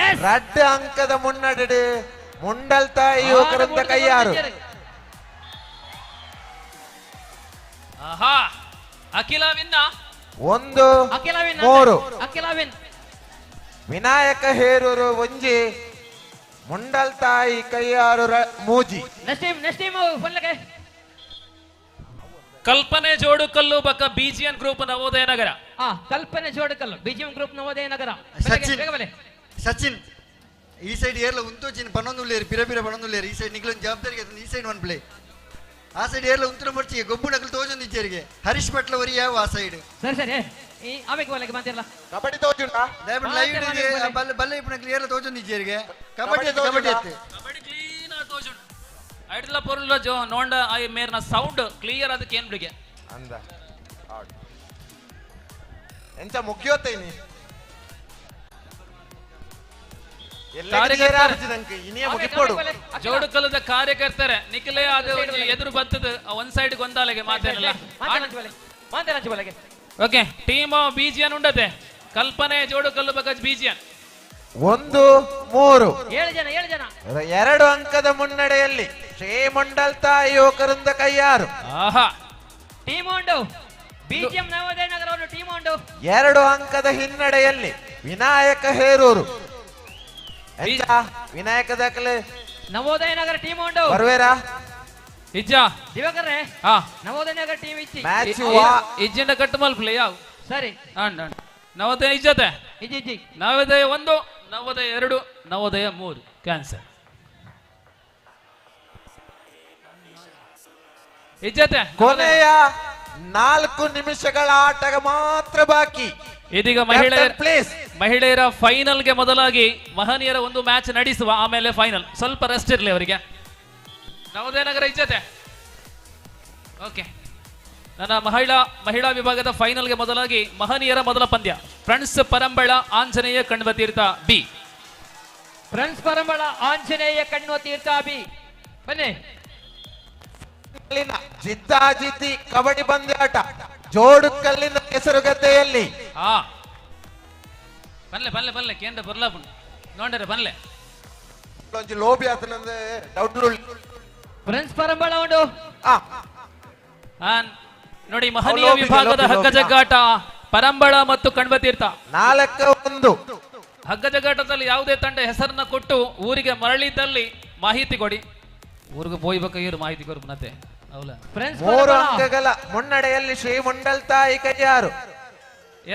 ಎಸ್ 2 ಅಂಕದ ಮುನ್ನಡೆ ಮುಂಡಲ್ತಾಯಿ ಯುವಕರಿಂದ ಕೈಯಾರು ಆಹಾ ಅಖಿಲ ವಿನ್ನ 1-3 ಅಖಿಲ ವಿನ್ ವಿನಾಯಕ ಹೇರೂರು ಒಂಜಿ ಮುಂಡಲ್ತಾಯಿ ಕೈಯಾರು ಮೂಜಿ ನೆಕ್ಸ್ಟ್ ಟೀಮ್ ಫುಲ್ಗೆ ಕಲ್ಪನೆ ಜೋಡುಕಲ್ಲು ಬಕ್ಕ ಬಿಜಿಎನ್ ಗ್ರೂಪ್ ನವೋದಯ ನಗರ ಕಲ್ಪನೆ ಜೋಡುಕಲ್ಲು ಬಿಜಿಎಂ ಗ್ರೂಪ್ ನವೋದಯ ನಗರ ಸಚಿನ್ ಈ ಸೈಡ್ ಏರ್ಲ ಉಂತೋಚಿನ ಪನ್ನೊಂದುಲ್ಲೇರು ಪಿರ ಪನ್ನೊಂದುಲ್ಲೇರು ಈ ಸೈಡ್ ನಿಕ್ಲೊಂದು ಜವಾಬ್ದಾರಿಗೆ ಈ ಸೈಡ್ ಒನ್ ಪ್ಲೇ ಆ ಸೈಡ್ ಏರ್ಲ ಉಂತನ ಬರ್ಚಿಗೆ ಗೊಬ್ಬು ನಕಲು ತೋಜೊಂದಿಚ್ಚೇರಿಗೆ ಹರೀಶ್ ಪಟ್ಲ ವರಿ ಯಾವ ಆ ಸೈಡ್ ಸರಿ ಈ ಆಮೇಲೆ ಬಲಕ್ಕೆ ಬಂತಿರಲ್ಲ ಕಬಡ್ಡಿ ತೋಜುಂಟಾ ದಯವಿಟ್ಟು ಲೈವ್ ಬಲ್ಲ ಇಪ್ಪ ನಕಲು ಏರ್ಲ ತೋಜೊಂದಿಚ್ಚೇರಿಗೆ ಕಬಡ್ಡಿ ಕಬಡ್ಡಿ ಎತ್ತೆ ಕಬಡ್ಡಿ ಕ್ಲೀನ್ ಆಗಿ ತೋಜುಂಡು ಐಡ್ಲ ಪೊರ್ಲ ಜೋ ನೋಂಡ ಐ ಮೇರ್ನ ಸೌಂಡ್ ಕ್ಲಿಯರ್ ಅದಕ್ಕೆ ಏನ್ ಬಿಡಿಗೆ ಅಂದ ಎಂಚ ಮುಖ್ಯೋತ್ತೈನಿ ಜೋಡುಕಲ್ಲದ ಕಾರ್ಯಕರ್ತರ ನಿಖಿಲೇ ಅದು ಎದುರು ಬರ್ತದ ಒಂದ್ ಸೈಡ್ ಗೊಂದಾಲೆಗೆ ಮಾತೇನಲ್ಲ ಓಕೆ ಟೀಮ್ ಬಿಜಿಎನ್ ಉಂಡತೆ ಕಲ್ಪನೆ ಜೋಡುಕಲ್ಲು ಬಗಜ್ ಬಿಜಿಎನ್ 1-3 7 ಜನ 2 ಅಂಕದ ಮುನ್ನಡೆಯಲ್ಲಿ ಶ್ರೀ ಮುಂಡಲ್ತಾಯಿ ಯುವಕರಿಂದ ಕೈಯಾರು ಆಹಾ ಟೀಮ್ ಉಂಡು ಬಿಜಿಎಂ ನವೋದಯ ನಗರ ಒಂದು ಟೀಮ್ ಉಂಡು 2 ಅಂಕದ ಹಿನ್ನಡೆಯಲ್ಲಿ ವಿನಾಯಕ ಹೇರೂರು ವಿನಾಯಕ ದಾಖಲೆ ನವೋದಯ ನಗರ ಟೀಮ್ ಉಂಡು ಬರುವೇರಾ ಇಜ್ಜ ದಿವಾಕರ್ರೆ ಹಾ ನವೋದಯ ನಗರ ಟೀಮ್ ಇಚ್ಚಿ ಮ್ಯಾಚ್ ಇಜ್ಜಿಂದ ಕಟ್ ಮಲ್ಪ್ಲೆ ಯಾವ ಸರಿ ಅಂಡ್ ನವೋದಯ ಇಜ್ಜತೆ ಇಜ್ಜಿ ನವೋದಯ 1 ನವೋದಯ 2 ನವೋದಯ 3 ಕ್ಯಾನ್ಸರ್ ಇಜ್ಜತೆ ಕೊನೆಯ 4 ನಿಮಿಷಗಳ ಆಟ ಮಾತ್ರ ಬಾಕಿ. ಇದೀಗ ಮಹಿಳೆಯರ ಫೈನಲ್ಗೆ ಮೊದಲಾಗಿ ಮಹನೀಯರ ಒಂದು ಮ್ಯಾಚ್ ನಡೆಸುವ, ಆಮೇಲೆ ಫೈನಲ್. ಸ್ವಲ್ಪ ರೆಸ್ಟ್ ಇರಲಿ ಅವರಿಗೆ. ನವೋದಯನಗರ ಇಜ್ಜತೆ. ಓಕೆ, ನನ್ನ ಮಹಿಳಾ ವಿಭಾಗದ ಫೈನಲ್ಗೆ ಮೊದಲಾಗಿ ಮಹನೀಯರ ಮೊದಲ ಪಂದ್ಯ. Friends Parambala Anjaneya Kanvatheertha B. Friends Parambala Anjaneya Kanvatheertha B, ಬನ್ನಿ. ಜಿದ್ದಾಜಿದ್ದಿ ಕಬಡ್ಡಿ ಪಂದ್ಯಾಟ ಜೋಡು ಕಲ್ಲಿನ ಕೆಸರುಗದ್ದೆಯಲ್ಲಿ. ಬಲ್ಲೆ ಕೇಂದ್ರ ಬರ್ಲ ನೋಡ್ರೆ ಬಲ್ಲೆ ಲೋಬಿ ಆತನಂದ್ರೆ ಡೌಟ್. ಫ್ರೆಂಡ್ಸ್ ಪರಂಬಳ ಉಂಟು ನೋಡಿ. ಮಹನೀಯ ವಿಭಾಗದ ಹಗ್ಗಜಗ್ಗಾಟ ಪರಂಬಳ ಮತ್ತು ಕಣ್ವತೀರ್ಥ 4-1. ಹಗ್ಗಜಗ್ಗಾಟದಲ್ಲಿ ಯಾವುದೇ ತಂಡ ಹೆಸರನ್ನ ಕೊಟ್ಟು ಊರಿಗೆ ಮರಳಿದ್ದಲ್ಲಿ ಮಾಹಿತಿ ಕೊಡಿ. ಊರಿಗೆ ಹೋಗ್ಬೇಕಾಗಿರೋ ಮಾಹಿತಿ ಕೊಡು ಮತ್ತೆ. 3 ಅಂಕಗಳ ಮುನ್ನಡೆಯಲ್ಲಿ ಶ್ರೀಮಂಡಲ್ ತಾಯಿ ಕೈಯಾರು.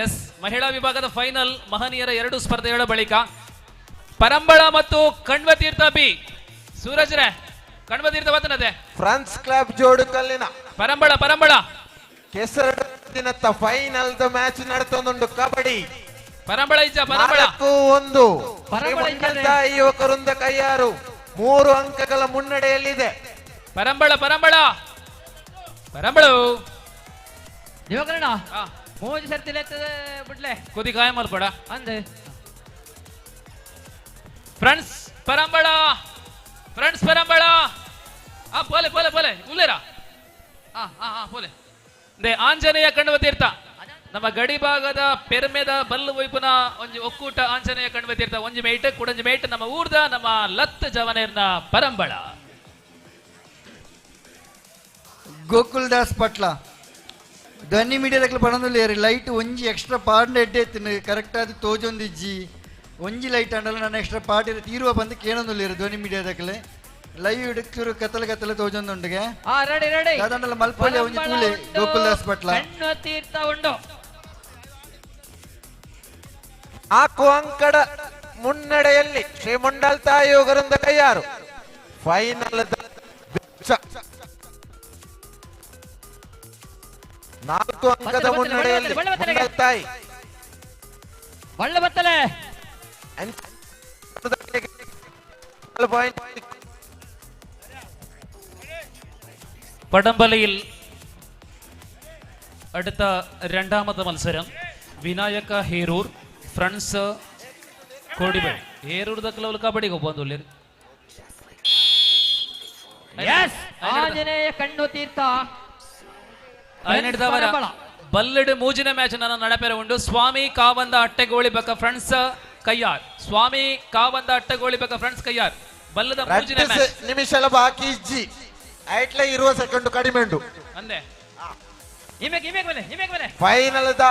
ಎಸ್, ಮಹಿಳಾ ವಿಭಾಗದ ಫೈನಲ್ ಮಹನೀಯರ 2 ಸ್ಪರ್ಧೆಗಳ ಬಳಿಕ ಪರಂಬಳ ಮತ್ತು ಕಣ್ವತೀರ್ಥ ಬಿ. ಸೂರಜ್ರೆ, ಕಣ್ವತೀರ್ಥ ಬರ್ತನದೆ. ಫ್ರೆಂಡ್ಸ್ ಕ್ಲಬ್ ಜೋಡು ಕಲ್ಲಿನ ಪರಂಬಳ ಕೆಸರು ದಿನದ ಫೈನಲ್ ಮ್ಯಾಚ್ ನಡೆತೊಂದುಂಡು ಕಬಡ್ಡಿ. ಪರಂಬಳ 4-1 ತಾಯಿ ಯುವಕರಿಂದ ಕೈಯಾರು 3 ಅಂಕಗಳ ಮುನ್ನಡೆಯಲ್ಲಿದೆ. ಪರಂಬಳ ಯುವಕರಣ ಮೂಜು ಸರ್ತಿ ಬಿಡ್ಲೆ ಕುದಿ ಕಾಯ ಮಲ್ಪಡ ಅಂದೆ. ಫ್ರೆಂಡ್ಸ್ ಪರಂಬಳ ಪೋಲೆ ಉಲ್ಲೇರಾ ಪೋಲೆ ದೇ ಆಂಜನೇಯ ಕಣ್ವತೀರ್ಥ. ನಮ್ಮ ಗಡಿ ಭಾಗದ ಪೆರ್ಮೆದ ಬಲ್ಲು ವೈಪುನ ಒಂಜಿ ಒಕ್ಕೂಟ ಆಂಜನೇಯ ಕಣ್ವತೀರ್ಥ ಒಂಜಿ ಮೇಟ್ ಕುಡಂಜಿ ಮೇಟ್ ನಮ್ಮ ಊರ್ದ ನಮ್ಮ ಲತ್ ಜವನೇರ್ನ ಪರಂಬಳ. ಗೋಕುಲ್ದಾಸ್ ಪಟ್ಲ ಧ್ವನಿ ಮೀಡಿಯಾದಕ್ಲ ಪಡಂದುಲ್ಲೇರಿ ಲೈಟ್ ಒಂಜಿ ಎಕ್ಸ್ಟ್ರಾ ಪಾಡ್ನ ಎಡ್ಡೆ ಎತ್ತಿನ ಕರೆಕ್ಟ್ ಆದ ತೋಜೊಂದಿಜ್ಜಿ ಒಂಜಿ ಲೈಟ್ ಅಂಡಲ್ಲ ನಾನು ಎಕ್ಸ್ಟ್ರಾ ಪಾಡ್ ತೀರುವ ಬಂದು ಕೇಳೊಂದುಲ್ಲೇರು ಧ್ವನಿ ಮೀಡಿಯಾದಕ್ಲೆ ಲೈವ್ ಇಡಕ್ಕಿರು ಕತ್ತಲೆ ತೋಜೊಂದುಂಡಿಗೆ ಅದಂಡಲ್ಲ ಮಲ್ಪಲ್ಲೆ ಒಂಜಿ ತೂಲೆ ಗೋಕುಲ್ದಾಸ್ ಪಟ್ಲ ತೀರ್ಥ ಉಂಡು. 4 ಅಂಕಡ ಮುನ್ನಡೆಯಲ್ಲಿ ಶ್ರೀಮಂಡಲ್ ತಾಯಿ ಯುವಕರಿಂದ ಕೈಯಾರು. ಫೈನಲ್ 4 ಅಂಕದ ಮುನ್ನಡೆಯಲ್ಲಿ ತಾಯಿ ಒಳ್ಳೆ ಬತ್ತಲೆ പടംബലയിൽ അടുത്ത രണ്ടാമത്തെ മത്സരം വിനായക ഹേരൂർ ഫ്രണ്ട്സ് കോടിബൽ ഹേരൂർ ദക്ലവൽ കബഡി പോകുന്നില്ല. ಆಂಜನೇಯ ಕಣ್ಣು ತೀರ್ಥ ಬಲ್ಲಡ್ ಮೂಜಿನ ಮ್ಯಾಚ್ ನನ್ನ ನಡಪೆರ ಉಂಡು. ಸ್ವಾಮಿ ಕಾವಂದ ಅಟ್ಟೆಗೋಳಿ ಬೇಕ ಫ್ರೆಂಡ್ಸ್ ಕೈಯಾರ್. ಸ್ವಾಮಿ ಕಾವಂದ ಅಟ್ಟೆಗೋಳಿ ಬೇಕ ಫ್ರೆಂಡ್ಸ್ ಕೈಯಾರ್. ಬಲ್ಲದ ಮೂಜಿನ ಮ್ಯಾಚ್ ನಿಮಿಷಲ ಬಾಕಿ ಇಜ್ಜಿ ಐಟ್ಲೆ 20 ಸೆಕೆಂಡ್ ಕಡಿಮೆ ಉಂಡು ಅಂದೆ. ಫೈನಲ್ ದ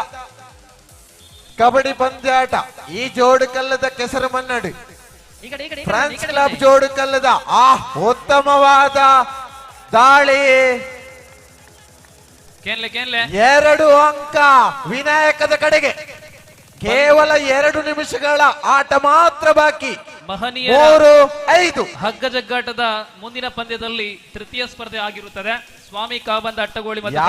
ಕಬಡ್ಡಿ ಪಂದ್ಯಾಟ ಈ ಜೋಡು ಕಲ್ಲದ ಕೆಸರು ಮನ್ನಡು ಫ್ರಾನ್ಸ್ ಕ್ಲಬ್ ಜೋಡು ಕಲ್ಲದ ಉತ್ತಮವಾದ ದಾಳಿ. 2 ಅಂಕ ವಿನಾಯಕದ ಕಡೆಗೆ. ಕೇವಲ 2 ನಿಮಿಷಗಳ ಆಟ ಮಾತ್ರ ಬಾಕಿ. 3-5 ಹಗ್ಗಜಗ್ಗಾಟದ ಮುಂದಿನ ಪಂದ್ಯದಲ್ಲಿ ತೃತೀಯ ಸ್ಪರ್ಧೆ ಆಗಿರುತ್ತದೆ. ಸ್ವಾಮಿ ಕಾಬಂದ ಅಟ್ಟಗೋಳಿ ಮತ್ತು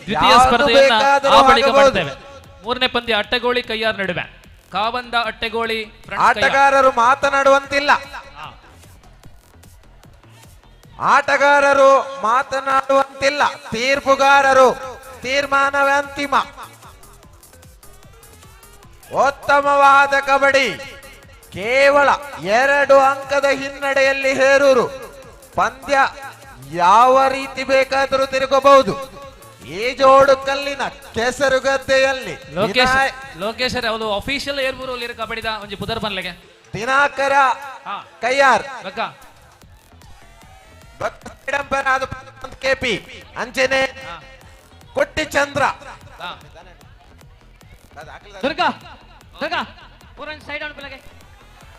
ದ್ವಿತೀಯ ಸ್ಪರ್ಧೆಯನ್ನ ಆ ಬಳಿಕ ಮಾಡ್ತೇವೆ. 3ನೇ ಪಂದ್ಯ ಅಟ್ಟಗೋಳಿ ಕೈಯಾರ್ ನಡುವೆ. ಕಾಬಂದ ಅಟ್ಟಗೋಳಿ ಆಟಗಾರರು ಮಾತನಾಡುವಂತಿಲ್ಲ. ಆಟಗಾರರು ಮಾತನಾಡುವಂತಿಲ್ಲ. ತೀರ್ಪುಗಾರರು ತೀರ್ಮಾನವೇ ಅಂತಿಮ. ಉತ್ತಮವಾದ ಕಬಡ್ಡಿ. ಕೇವಲ 2 ಅಂಕದ ಹಿನ್ನಡೆಯಲ್ಲಿ ಹೇರೂರು. ಪಂದ್ಯ ಯಾವ ರೀತಿ ಬೇಕಾದರೂ ತಿರುಗಬಹುದು. ಈ ಜೋಡು ಕಲ್ಲಿನ ಕೆಸರು ಗದ್ದೆಯಲ್ಲಿ ಲೋಕೇಶ್ ಅವರು ಅಫಿಷಿಯಲ್ ಏರ್ಬೂರು ಕಬಡ್ಡಿದ ಒಂಜಿ ಪುದರ್ ಬನ್ಲೆಗೆ ದಿನಾಕರ ಕೈಯಾರ್ ಕೆಪಿ ಅಂಜನೆ ಕೊಟ್ಟಿ ಚಂದ್ರ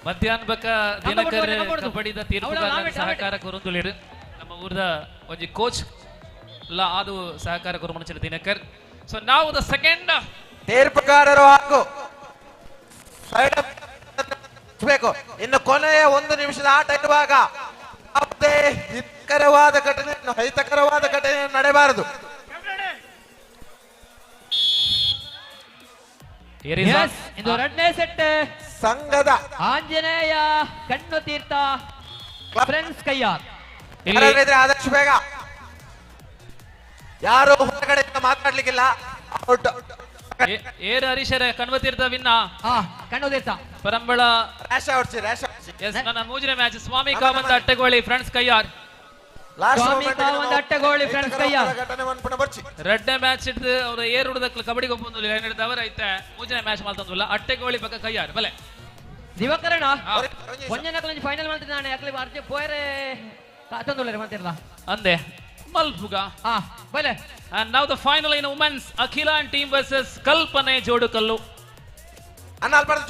ಮಧ್ಯಾಹ್ನ ಬಕ ದಿನಕರ ಕಬಡ್ಡಿದ ತೀರ್ಪುಗಾರರ ಸಹಕಾರ ಕೊರೊಂದುಲಿರು. ನಮ್ಮ ಊರದ ಒಂಜಿ ಕೋಚ್ ಅದು ಸಹಕಾರ ಕೊರಮನಚಿನ Dinakar. So now the second ತೀರ್ಪುಗಾರರು ಹಾಗೂ ಇನ್ನು ಕೊನೆಯ 1 ನಿಮಿಷದ ಆಟ ಇರುವಾಗ ಯಾವುದೇ ಹಿತಕರವಾದ ಘಟನೆ ನಡೆಯಬಾರದು. Yes, ಇಂದು ಎರಡನೇ ಸೆಟ್ ಸಂಘದ ಆಂಜನೇಯ ಕಣ್ಣು ತೀರ್ಥ ಫ್ರೆಂಡ್ಸ್ ಕೈಯಾರ್. ಯಾರಾದ್ರೂ ಆದಷ್ಟು ಬೇಗ, ಯಾರು ಹೊರಗಡೆ ಮಾತಾಡ್ಲಿಕ್ಕಿಲ್ಲ. ಔಟ್. ಏರ್ ಹರೀಶರೇ ಕಣ್ವತೀರ್ಥ ವಿನ್ನ. ಕಣ್ಣು ತೀರ್ಥ ಪರಂಬಳ ರ್ಯಾಶ್ ಔಟ್ಸಿ, ರ್ಯಾಶ್ ಔಟ್ಸಿ. ಎಸ್ ನನ್ನ ಮೂಜನೆ ಮ್ಯಾಚ್ ಸ್ವಾಮಿ ಕಾಮಂದ ಅಟ್ಟೆಗೋಳಿ ಫ್ರೆಂಡ್ಸ್ ಕೈಯಾರ್. ಸ್ವಾಮಿ ಕಾಮಂದ ಅಟ್ಟೆಗೋಳಿ ಫ್ರೆಂಡ್ಸ್ ಕೈಯಾರ್. ಎರಡನೇ ಮ್ಯಾಚ್ ಹಿಡಿದು ಅವ್ರು ಏರ್ ಹುಡುದಕ್ಕೆ ಕಬಡ್ಡಿಗೆ ಒಬ್ಬಂದು ಹಿಡಿದವರ ಐತೆ ಮೂಜನೆ ಮ್ಯಾಚ್ ಮಾಡ್ತಂದ್ವಲ್ಲ ಅಟ್ಟೆಗೋಳಿ ಪಕ್ಕ ಕೈಯಾರ್ ಬಲೆ ದಿವಕರಣ ಒಂಜನಕಲ ಫೈನಲ್ ಮಾಡ್ತಿದ್ದಾನೆ ಯಾಕಲಿ ಅರ್ಜೆ ಪೋಯರೆ ಕಾತಂದುಳ್ಳರೆ ಮಾತಿರಲ್ಲ ಅಂದೆ ಮಲ್ಪುಗ. ಬಲೆ and now the final in women's Akhila and team versus ಕಲ್ಪನೆ ಜೋಡುಕಲ್ಲು. ಅನ್ನ ಅಲ್ಬಾರ್ದು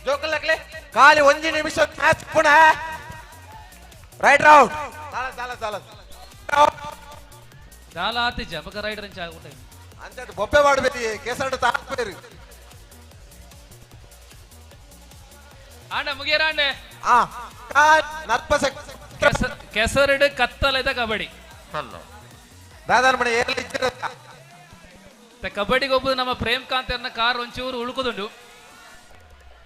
ಜೋಕಲ್ಲಕ್ಲೆ ಖಾಲಿ 1 ನಿಮಿಷ ಮ್ಯಾಚ್ ಪುನಃ ರೈಟ್ ರೌಂಡ್ ದಾಲ ಆತಿಜ ಬಕ ರೈಡರ್ ಇಂಚ ಆಗುಟೆ ಅಂಚೆ ಬೊಬ್ಬೆ ಮಾಡಬೇಕು ಕೇಸರಡು ತಾಕ್ಬೇರು ಆಂಡ ಮುಗಿಯರಾಂಡೆ ಕೆಸರಡು ಕತ್ತಲೆದ ಕಬಡ್ಡಿ ದಾದಾನ ಮನೆ ಏರ್ಲಿ ಇದ್ದಿರತ್ತ ಕಬಡ್ಡಿಗೆ ಒಬ್ಬದು ನಮ್ಮ ಪ್ರೇಮ್ಕಾಂತ್ ಕಾರ್ ಒಂಚೂರು ಉಳ್ಕುದುಂಡು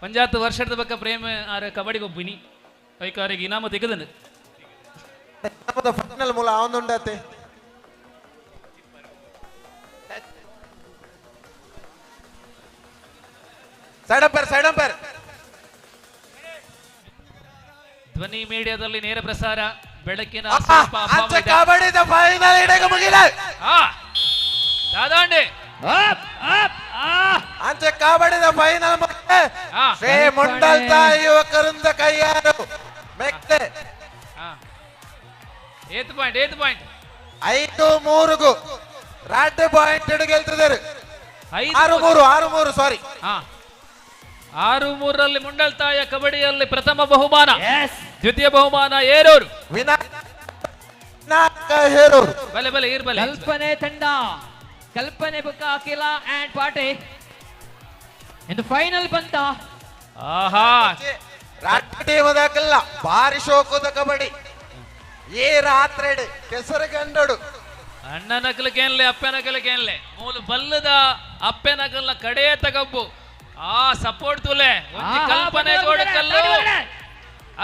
50 ವರ್ಷದ ಬಕ್ಕ ಪ್ರೇಮ್ ಆರ ಕಬಡ್ಡಿಗೆ ಒಬ್ಬಿನಿ ಕೈಕಾರಿಗೆ ಇನಾಮ ತೆಗೆದನು ಫೈನಲ್ ಮೂಲ ಅವನುಂಡತೆ ಸೈಡ್ ಅಂಪೈರ್ ಧ್ವನಿ ಮೀಡಿಯಾದಲ್ಲಿ ನೇರ ಪ್ರಸಾರ ಬೆಳಕಿನ ಕಬಡ್ಡಿದ ಫೈನಲ್ ಇಡಗ ಮುಗಿಲ ದಾದಾಂಡೆ ಅಂಚೆ ಕಬಡ್ಡಿದ ಫೈನಲ್ ಶ್ರೀ ಮುಂಡಲ್ ತಾಯಿ ಯುವಕರಿಂದ ಕೈಯಾರು ಮೆಕ್ತೆ 8 ಪಾಯಿಂಟ್ 5-3 ರಾಡ್ ಪಾಯಿಂಟ್ ಗೆಲ್ತಿದ್ದಾರೆ 6-3 ಸಾರಿ 6-3 ಮುಂಡಲ್ ತಾಯ ಕಬಡ್ಡಿಯಲ್ಲಿ ಪ್ರಥಮ ಬಹುಮಾನ ದ್ವಿತೀಯ ಬಹುಮಾನ ಏರೂರು ಹೇರೂರು ಬಲೆ ಇರ್ಬಲೆ ಕಲ್ಪನೆ ತಂಡ ಕಲ್ಪನೆ ಬುಕ್ಕ ಅಖಿಲ ಅಂಡ್ ಪಾಟೆ ಇಂದು ಫೈನಲ್ ಬಂತ ಆಹಾ ರಾಡ್ ಟೀಮದಲ್ಲ ಭಾರಿ ಶೋಕದ ಕಬಡ್ಡಿ ಏ ರಾತ್ರಿ ಕೆಸರು ಗಂಡಡು ಅಣ್ಣನಕಲಕೇನ್ಲೆ ಅಪ್ಪನಕಲಕೇನ್ಲೆ ಮೂಲು ಬಲ್ಲದ ಅಪ್ಪನಕಲ್ನ ಕಡೆ ತಗಬ್ಬು ಆ ಸಪೋರ್ಟ್ ತುಲೆ ಕಲ್ಪನೆ ಜೋಡಕಲ್ಲು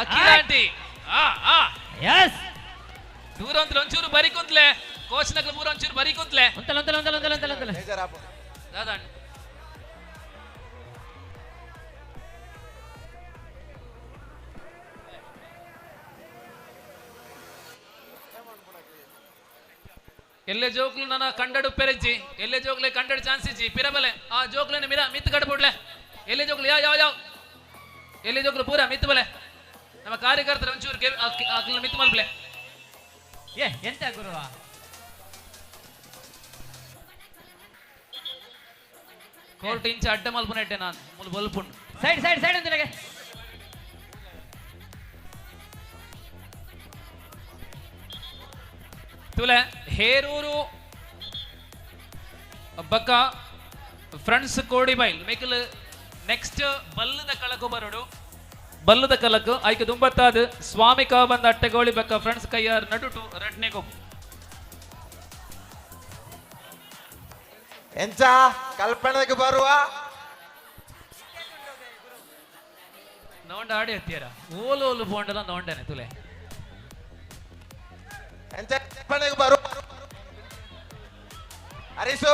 ಅಖಿಲಾಂಟಿ ಎಸ್ ದೂರ ಒಂಚೂರು ಬರಿ ಕುಂತ್ಲೆ ಕೋಚ್ ನಕಲ ಪೂರ ಒಂಚೂರು ಬರಿ ಕುಂತ್ಲೆ ದಾದಾ ಎಲ್ಲೇ ಜೋಕ್ಲು ನನ್ನ ಕಂಡಡು ಪೆರಜ್ಜಿ ಎಲ್ಲೇ ಜೋಕ್ಲೆ ಕಂಡಡು ಚಾನ್ಸ್ ಇಜ್ಜಿ ಪಿರಬಲೆ ಆ ಜೋಕ್ಲೆನ ಮಿರ ಮಿತ್ ಕಡ್ಬಿಡ್ಲೆ ಎಲ್ಲೇ ಜೋಕ್ಲು ಯಾವ ಎಲ್ಲೇ ಜೋಕ್ಲು ಪೂರ ಮಿತ್ ಬಲೆ ನಮ್ಮ ಕಾರ್ಯಕರ್ತರ ಒಂಚೂರು ಮಿತ್ ಮಲ್ಬಲೆ ಎಂತ ಗುರುವ ಕೋರ್ಟ್ ಇಂಚ ಅಡ್ಡ ಮಲ್ಪನ ಇಟ್ಟೆ ನಾನು ಮುಲ್ ಬಲ್ಪುಂಡು ಸೈಡ್ ಅಂತಿನಗೆ ತುಲೆ ಹೇರೂರು ಬಕ್ಕ ಫ್ರೆಂಡ್ಸ್ ಕೋಡಿಬೈಲ್ ಮೇಕಲ್ ನೆಕ್ಸ್ಟ್ ಬಲ್ಲದ ಕಳಕು ಬರಡು ಬಲ್ಲದ ಕಲಕು ಐಕೆ ದುಂಬತ್ತಾದ ಸ್ವಾಮಿ ಬಂದ ಅಟ್ಟೆಗೋಳಿ ಬಕ್ಕ ಫ್ರೆಂಡ್ಸ್ ಕೈಯಾರ್ ನಡುಟು ರಡ್ನೆಗೊಬ್ಬ ಎಂಚ ಕಲ್ಪನೆಗೆ ಬರುವ ನೋಂಡ ಆಡಿ ಹತ್ತಿರ ಓಲು ಬೋಂಡಲ್ಲ ನೋಂಡನೆ ತುಲೆ ಎಂಚ ಕಲ್ಪನೆಗೆ ಬರುವ ಹರೀಸು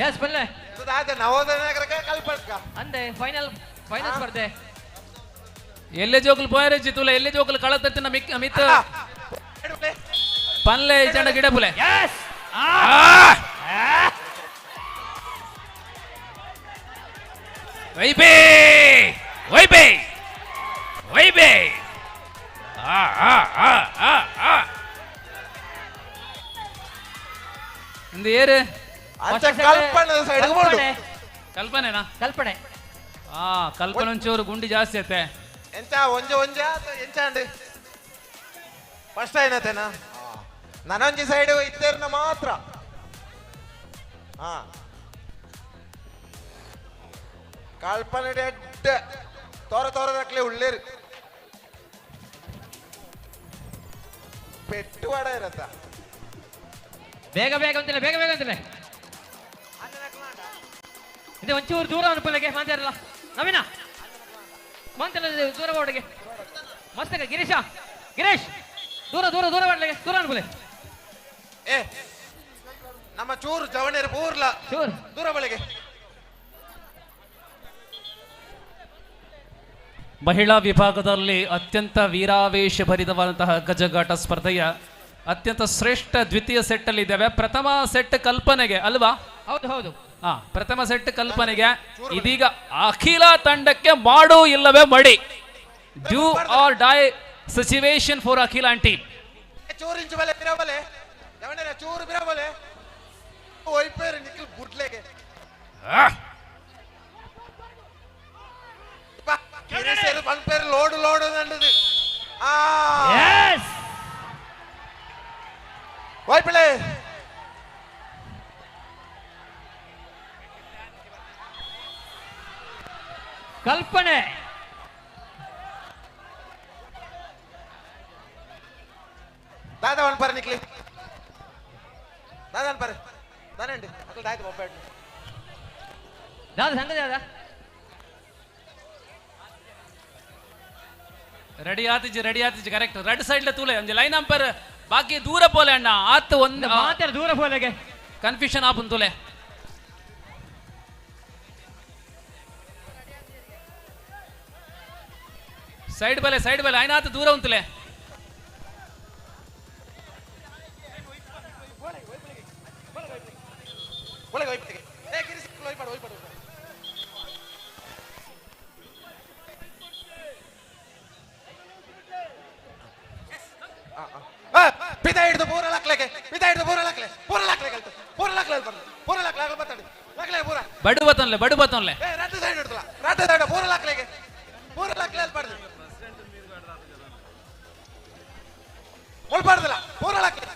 ಎಸ್ ಬಲ್ಲೆ ನವೋದಯ ನಗರಕ್ಕೆ ಕಲ್ಪನೆ ಅಂದೆ ಫೈನಲ್ ಸ್ಪರ್ಧೆ ಎಲ್ಲೇ ಜೋಕಲ್ ಪೋಯರಜ್ಜಿ ತುಲೆ ಎಲ್ಲೇ ಜೋಕಲ್ ಕಳತತ್ತಿನ ಮಿತ್ ಪನ್ಲೆ ಚಂಡ ಗಿಡ ಪುಲೆ ವೈಬೇ இந்த ஏறு ಕಲ್ಪನೆನಾ ಕಲ್ಪನೆ ಕಲ್ಪನೆ ಒಂಚೂರು ಗುಂಡಿ ಜಾಸ್ತಿ ಐತೆ ಎಂತ ಒಂಜ ಎಂಚ ಅಂಡಿ ಫಸ್ಟ್ ಏನತೇನಾ ನನೊಂಜಿ ಸೈಡ್ ಇತ್ತೇರ್ನ ಮಾತ್ರ ಕಲ್ಪನೆ ಡೆಡ್ ತೋರದಕ್ಲೆ ಉಳ್ಳೇರು ಪೆಟ್ಟು ವಾಡ ಇರತ್ತ ಬೇಗ ಅಂತಿಲ್ಲ ಮತ್ತೆ ಒಂಚೂರು ದೂರ ಅನುಕೂಲಕ್ಕೆ ಮಾತಾಡಲ್ಲ ನವೀನ ಮಂತೆಲ್ಲ ದೂರ ಓಡಿಗೆ ಮಸ್ತಕ ಗಿರೀಶ್ ದೂರ ಮಾಡ್ಲಿಕ್ಕೆ ದೂರ ಅನುಕೂಲ ಏ ನಮ್ಮ ಚೂರು ಜವನೇರು ಪೂರ್ಲ ದೂರ ಬಳಿಗೆ. ಮಹಿಳಾ ವಿಭಾಗದಲ್ಲಿ ಅತ್ಯಂತ ವೀರಾವೇಶಭರಿತವಾದಂತಹ ಗಜಗಾಟ ಸ್ಪರ್ಧೆಯ ಅತ್ಯಂತ ಶ್ರೇಷ್ಠ ದ್ವಿತೀಯ ಸೆಟ್ ಅಲ್ಲಿ ಇದ್ದೇವೆ. ಪ್ರಥಮ ಸೆಟ್ ಕಲ್ಪನೆಗೆ ಅಲ್ವಾ? ಹೌದು. ಪ್ರಥಮ ಸೆಟ್ ಕಲ್ಪನೆಗೆ. ಇದೀಗ ಅಖಿಲ ತಂಡಕ್ಕೆ ಮಾಡು ಇಲ್ಲವೇ ಮಡಿ, do or die situation for Akhila and team. ಚೂರಿಂಚು ಬಲೆ ಬಿರಬಲೆ ಜವನೇರ ಚೂರು ಬಿರಬಲೆ ಒಯ್ಪೇರು ನಿಖಿಲ್ ಬುಡ್ಲೆಗೆ ಗಿರೀಶ್ ಬಂದ್ಪೇರು ಲೋಡು ನಂಡದು ಒಯ್ಪಳೆ ಕಲ್ಪನೆ दादा वन पर निकली दादा पर दानेंडी अकल दायते बब्बेड दादा संग दादा ರೆಡಿ ಆತಿಜಿ ಕರೆಕ್ಟ್. ರೆಡ್ ಸೈಡ್ ತೂಲೆ ಒಂಜಿ ಲೈನ್ ಅಂಪರ್ ಬಾಕಿ ದೂರ ಪೋಲೆ ಅಣ್ಣ ಆತ್ ಒಂದು ಮಾತಾಡ ದೂರ ಪೋಲೆಗೆ ಕನ್ಫ್ಯೂಷನ್ ಆಪನ್ ತೂಲೆ. ಸೈಡ್ ಬಲೆ ಐನಾತ್ ದೂರ ಉಂತುಲೆ. ಪಿತಾ ಹಿಡಿದು ಪೂರ ಲಾಕ್ಲೆಗೆ ಬಡು ಬತ್ತನ್ಲೆ ರಡ್ಡು ಸೈಡ್ ಹಿಡ್ದಲ್ಲ ರಡ್ಡು ಸೈಡ್ ಪೂರ ಲಾಕ್ಲೆಗೆ ಅಲ್ಬಾರ್ದು ಮುಳ್ಬಾರ್ದಲ್ಲ ಪೂರ ಲಾಕ್ಲೆ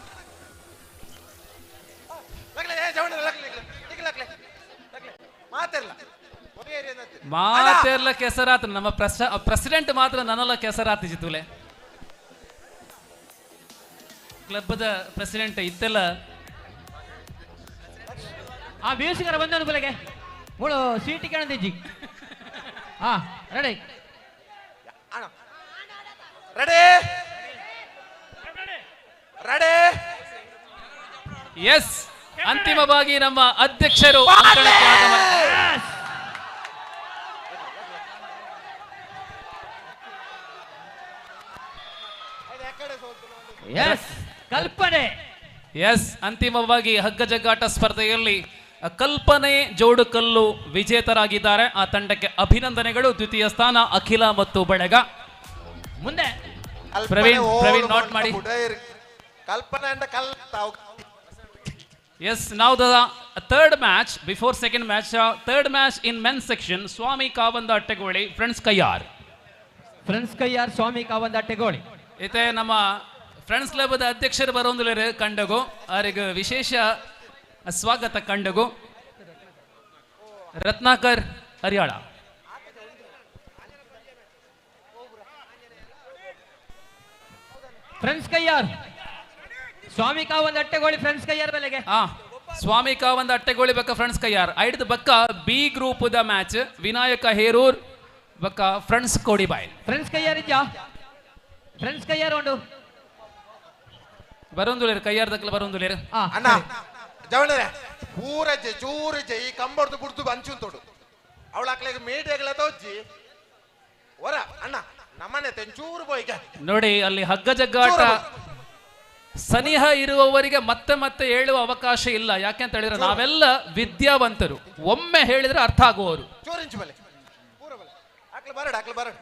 ಮಾತೆರ್ಲ ಕೆಸರಾತ್ ನಮ್ಮ ಪ್ರೆಸಿಡೆಂಟ್ ಮಾತ್ರ ನನ್ನಲ್ಲ ಕೆಸರಾತಿಜಿ ತೂಲೆ. ಕ್ಲಬ್ದ ಪ್ರೆಸಿಡೆಂಟ್ ಇತ್ತೆಲ್ಲ ಆ ಬೇಸಿಗರ ಬಂದ ಅನುಕೂಲಕ್ಕೆ ಮೂಳು ಸೀಟಿ ಕಾಣದಿಜ್ಜಿ ರೆಡಿ ಎಸ್. ಅಂತಿಮವಾಗಿ ನಮ್ಮ ಅಧ್ಯಕ್ಷರು ಕಲ್ಪನೆ ಅಂತಿಮವಾಗಿ ಹಗ್ಗ ಜಗ್ಗಾಟ ಸ್ಪರ್ಧೆಯಲ್ಲಿ ಕಲ್ಪನೆ ಜೋಡುಕಲ್ಲು ವಿಜೇತರಾಗಿದ್ದಾರೆ. ಆ ತಂಡಕ್ಕೆ ಅಭಿನಂದನೆಗಳು. ದ್ವಿತೀಯ ಸ್ಥಾನ ಅಖಿಲ ಮತ್ತು ಬೆಳಗ. ಮುಂದೆ ಪ್ರವೀಣ್ ನೋಟ್ ಮಾಡಿ. Yes, now the third match before second match, third match in men's section, Swami Kavanda Attegoli, Friends Kayyar, Swami Kavanda Attegoli. ite nama Friends Club da adhyakshara barondulere kandago ಅವರಿಗೆ ವಿಶೇಷ ಸ್ವಾಗತ ಕಂಡಗು. ರತ್ನಾಕರ್ ಹರಿಯಾಳ, ಫ್ರೆಂಡ್ಸ್ ಕಯ್ಯಾರ್, ಸ್ವಾಮಿ ಕಾವಂದ ಅಟ್ಟೆಗೋಳಿ ಫ್ರೆಂಡ್ಸ್ ಕಯ್ಯಾರ್ ಬೆಲೆಗೆ. ಸ್ವಾಮಿ ಕಾವಂದ ಅಟ್ಟೆಗೋಳಿ ಬಕ್ಕ friends Kaiyar ಐಡ್ ಬಕ್ಕ B group ದ match Vinayaka Heruru ಬಕ್ಕ ಫ್ರೆಂಡ್ಸ್ ಕೋಡಿಬಾಯ್. ಫ್ರೆಂಡ್ಸ್ ಕಯ್ಯಾರ್ ಇಜ್ಜಾ ಫ್ರೆಂಡ್ಸ್ ಕಯ್ಯಾರ್ ಉಂಡು ಬರೋಂದುಲೇರು ಕಯ್ಯಾರ್ ದಕ್ಕಲ ಬರೋಂದುಲೇರು ಅಣ್ಣ ಜವಣರೆ ಪೂರಜ್ಜೆ ಚೂರಜ್ಜೆ ಈ ಕಂಬರ್ದು ಬುಡ್ದು ಬಂಚುಂತೋಡು ಅವಳ ಹಾಕ್ಲಿಕ್ಕೆ ಮೀಡಿಯಾಗಳ ತೋಜ್ಜಿ ಹೊರ ಅಣ್ಣ ನಮ್ಮನೆ ತೆಂಚೂರು ಬೋಯ್ಗ ನೋಡಿ ಅಲ್ಲಿ ಹಗ್ಗ ಜಗ್ಗಾಟ ಸನಿಹ ಇರುವವರಿಗೆ ಮತ್ತೆ ಮತ್ತೆ ಹೇಳುವ ಅವಕಾಶ ಇಲ್ಲ. ಯಾಕೆಂತ ಹೇಳಿದ್ರೆ ನಾವೆಲ್ಲ ವಿದ್ಯಾವಂತರು, ಒಮ್ಮೆ ಹೇಳಿದ್ರೆ ಅರ್ಥ ಆಗುವವರು. ಚೂರಿಂಚು ಬಲೆ ಪೂರ ಬಲೆ ಹಾಕ್ಲ ಬರಡ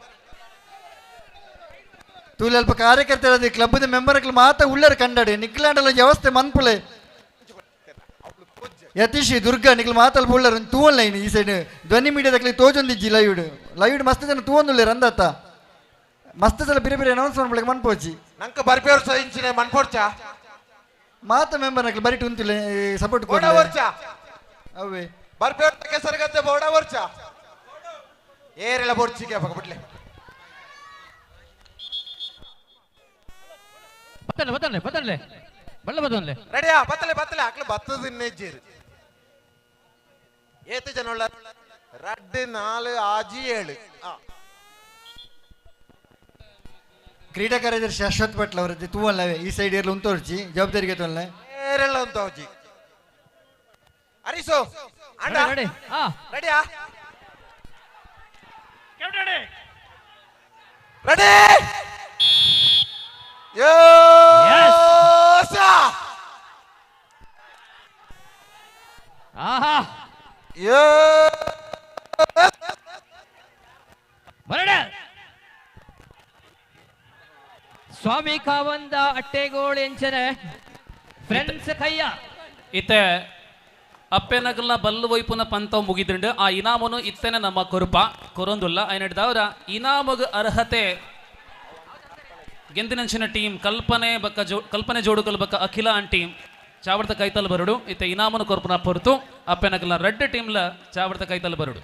ತೂಲೆಲ್ಪ ಕಾರ್ಯಕರ್ತರ ಕ್ಲಬ್ದ ಮೆಂಬರ್ ಮಾತ ಉಳ್ಳರ ಕಂಡಡೆ ನಿಕ್ಲಾಂಡಲ ವ್ಯವಸ್ಥೆ ಮನ್ಪುಳೆ ಯತೀಶ್ ದುರ್ಗಾ ನಿಕ್ಲ ಮಾತಲ್ಪ ಉಳ್ಳರ ತೂವಲ್ ಲೈನ್ ಈ ಸೈಡ್ ಧ್ವನಿ ಮೀಡಿಯಾದಕ್ಲಿ ತೋಜೊಂದಿಜ್ಜಿ ಲೈವ್ಡ್ ಮಸ್ತ್ ಜನ ತೂವೊಂದುಲ್ಲೇರು ಅಂದತ್ತ ಮಸ್ತ್ ಸಲ ಬೇರೆ ಬೇರೆ ಅನೌನ್ಸ್ಮೆಂಟ್ ಬಳಿಕ ಮನ್ಪೋಚಿ ನಂಗೆ ಬರ್ಪೇವ್ರ ಸಹಿಂಚಿನ ಮನ್ಪೋರ್ಚ ಮಾತ ಮೆಂಬರ್ ನಕ್ಲಿ ಬರಿಟ್ ಉಂತಿಲ್ಲ ಸಪೋರ್ಟ್ ಬೋಡ ವರ್ಚ ಅವೇ ಬರ್ಪೇವ್ರ ಕೆಸರಗತ್ತೆ ಬೋಡ ವರ್ಚ ಏರೆಲ್ಲ ಬೋರ್ಚಿಗೆ ಬಿಡ್ಲೆ ಬತ್ತಲೆ ಬಲ್ಲ ಬತ್ತಲೆ ರೆಡಿಯಾ ಬತ್ತಲೆ ಹಾಕ್ಲೆ ಬತ್ತದ ಇನ್ನೆಜ್ಜೇರು ಏತು ಜನ 4 ಆಜಿ 7. ಕ್ರೀಡಾ ಕಾರ್ಯದರ್ಶಿ ಅಶ್ವಥ್ ಭಟ್ಲ ಅವರದ್ದು ತೂವಲ್ಲವೇ ಈ ಸೈಡ್ ಇರಲು ಉಂತೋರ್ಚಿ ಜವಾಬ್ದಾರಿಗೆ ತೊಲ್ಲ ಏರೆಲ್ಲ ಉಂತೋಜಿ ಅರಿಸು ಅಂಡ ರೆಡಿಯಾ ರೆಡಿ ಯೋ ಆಹಾ ಯೋ ಬರಡೆ ಸ್ವಾಮಿ ಕಾವಂದ ಅಟ್ಟೆಗೋಳು ಎಂಚನೆ ಫ್ರೆಂಡ್ಸ್ ಕಯ್ಯ ಇತ್ತೆ ಅಪ್ಪೆನಗಲ್ನ ಬಲ್ಲು ವೈಪುನ ಪಂತವ್ ಮುಗಿದ್ರಂಡು ಆ ಇನಾಮನು ಇತ್ತನೆ ನಮ್ಮ ಕೊರುಪ ಕೊರೊಂದುಲ್ಲ ಐನಡ್ದವರ ಇನಾಮಗ ಅರ್ಹತೆ ಗೆಂದಿನಂಚಿನ ಟೀಮ್ ಕಲ್ಪನೆ ಜೋಡುಕಲ್ ಬಕ್ಕ ಅಖಿಲ ಅಂಡ್ ಟೀಮ್ ಚಾವಡ್ತ ಕೈತಲ್ ಬರಡು ಇತ್ತೆ ಇನಾಮನು ಕೊರ್ಪುನ ಪೊರ್ತು ಅಪ್ಪೆನಗಲ್ನ ರೆಡ್ ಟೀಮ್ಲ ಚಾವಡ್ತ ಕೈತಲ್ ಬರಡು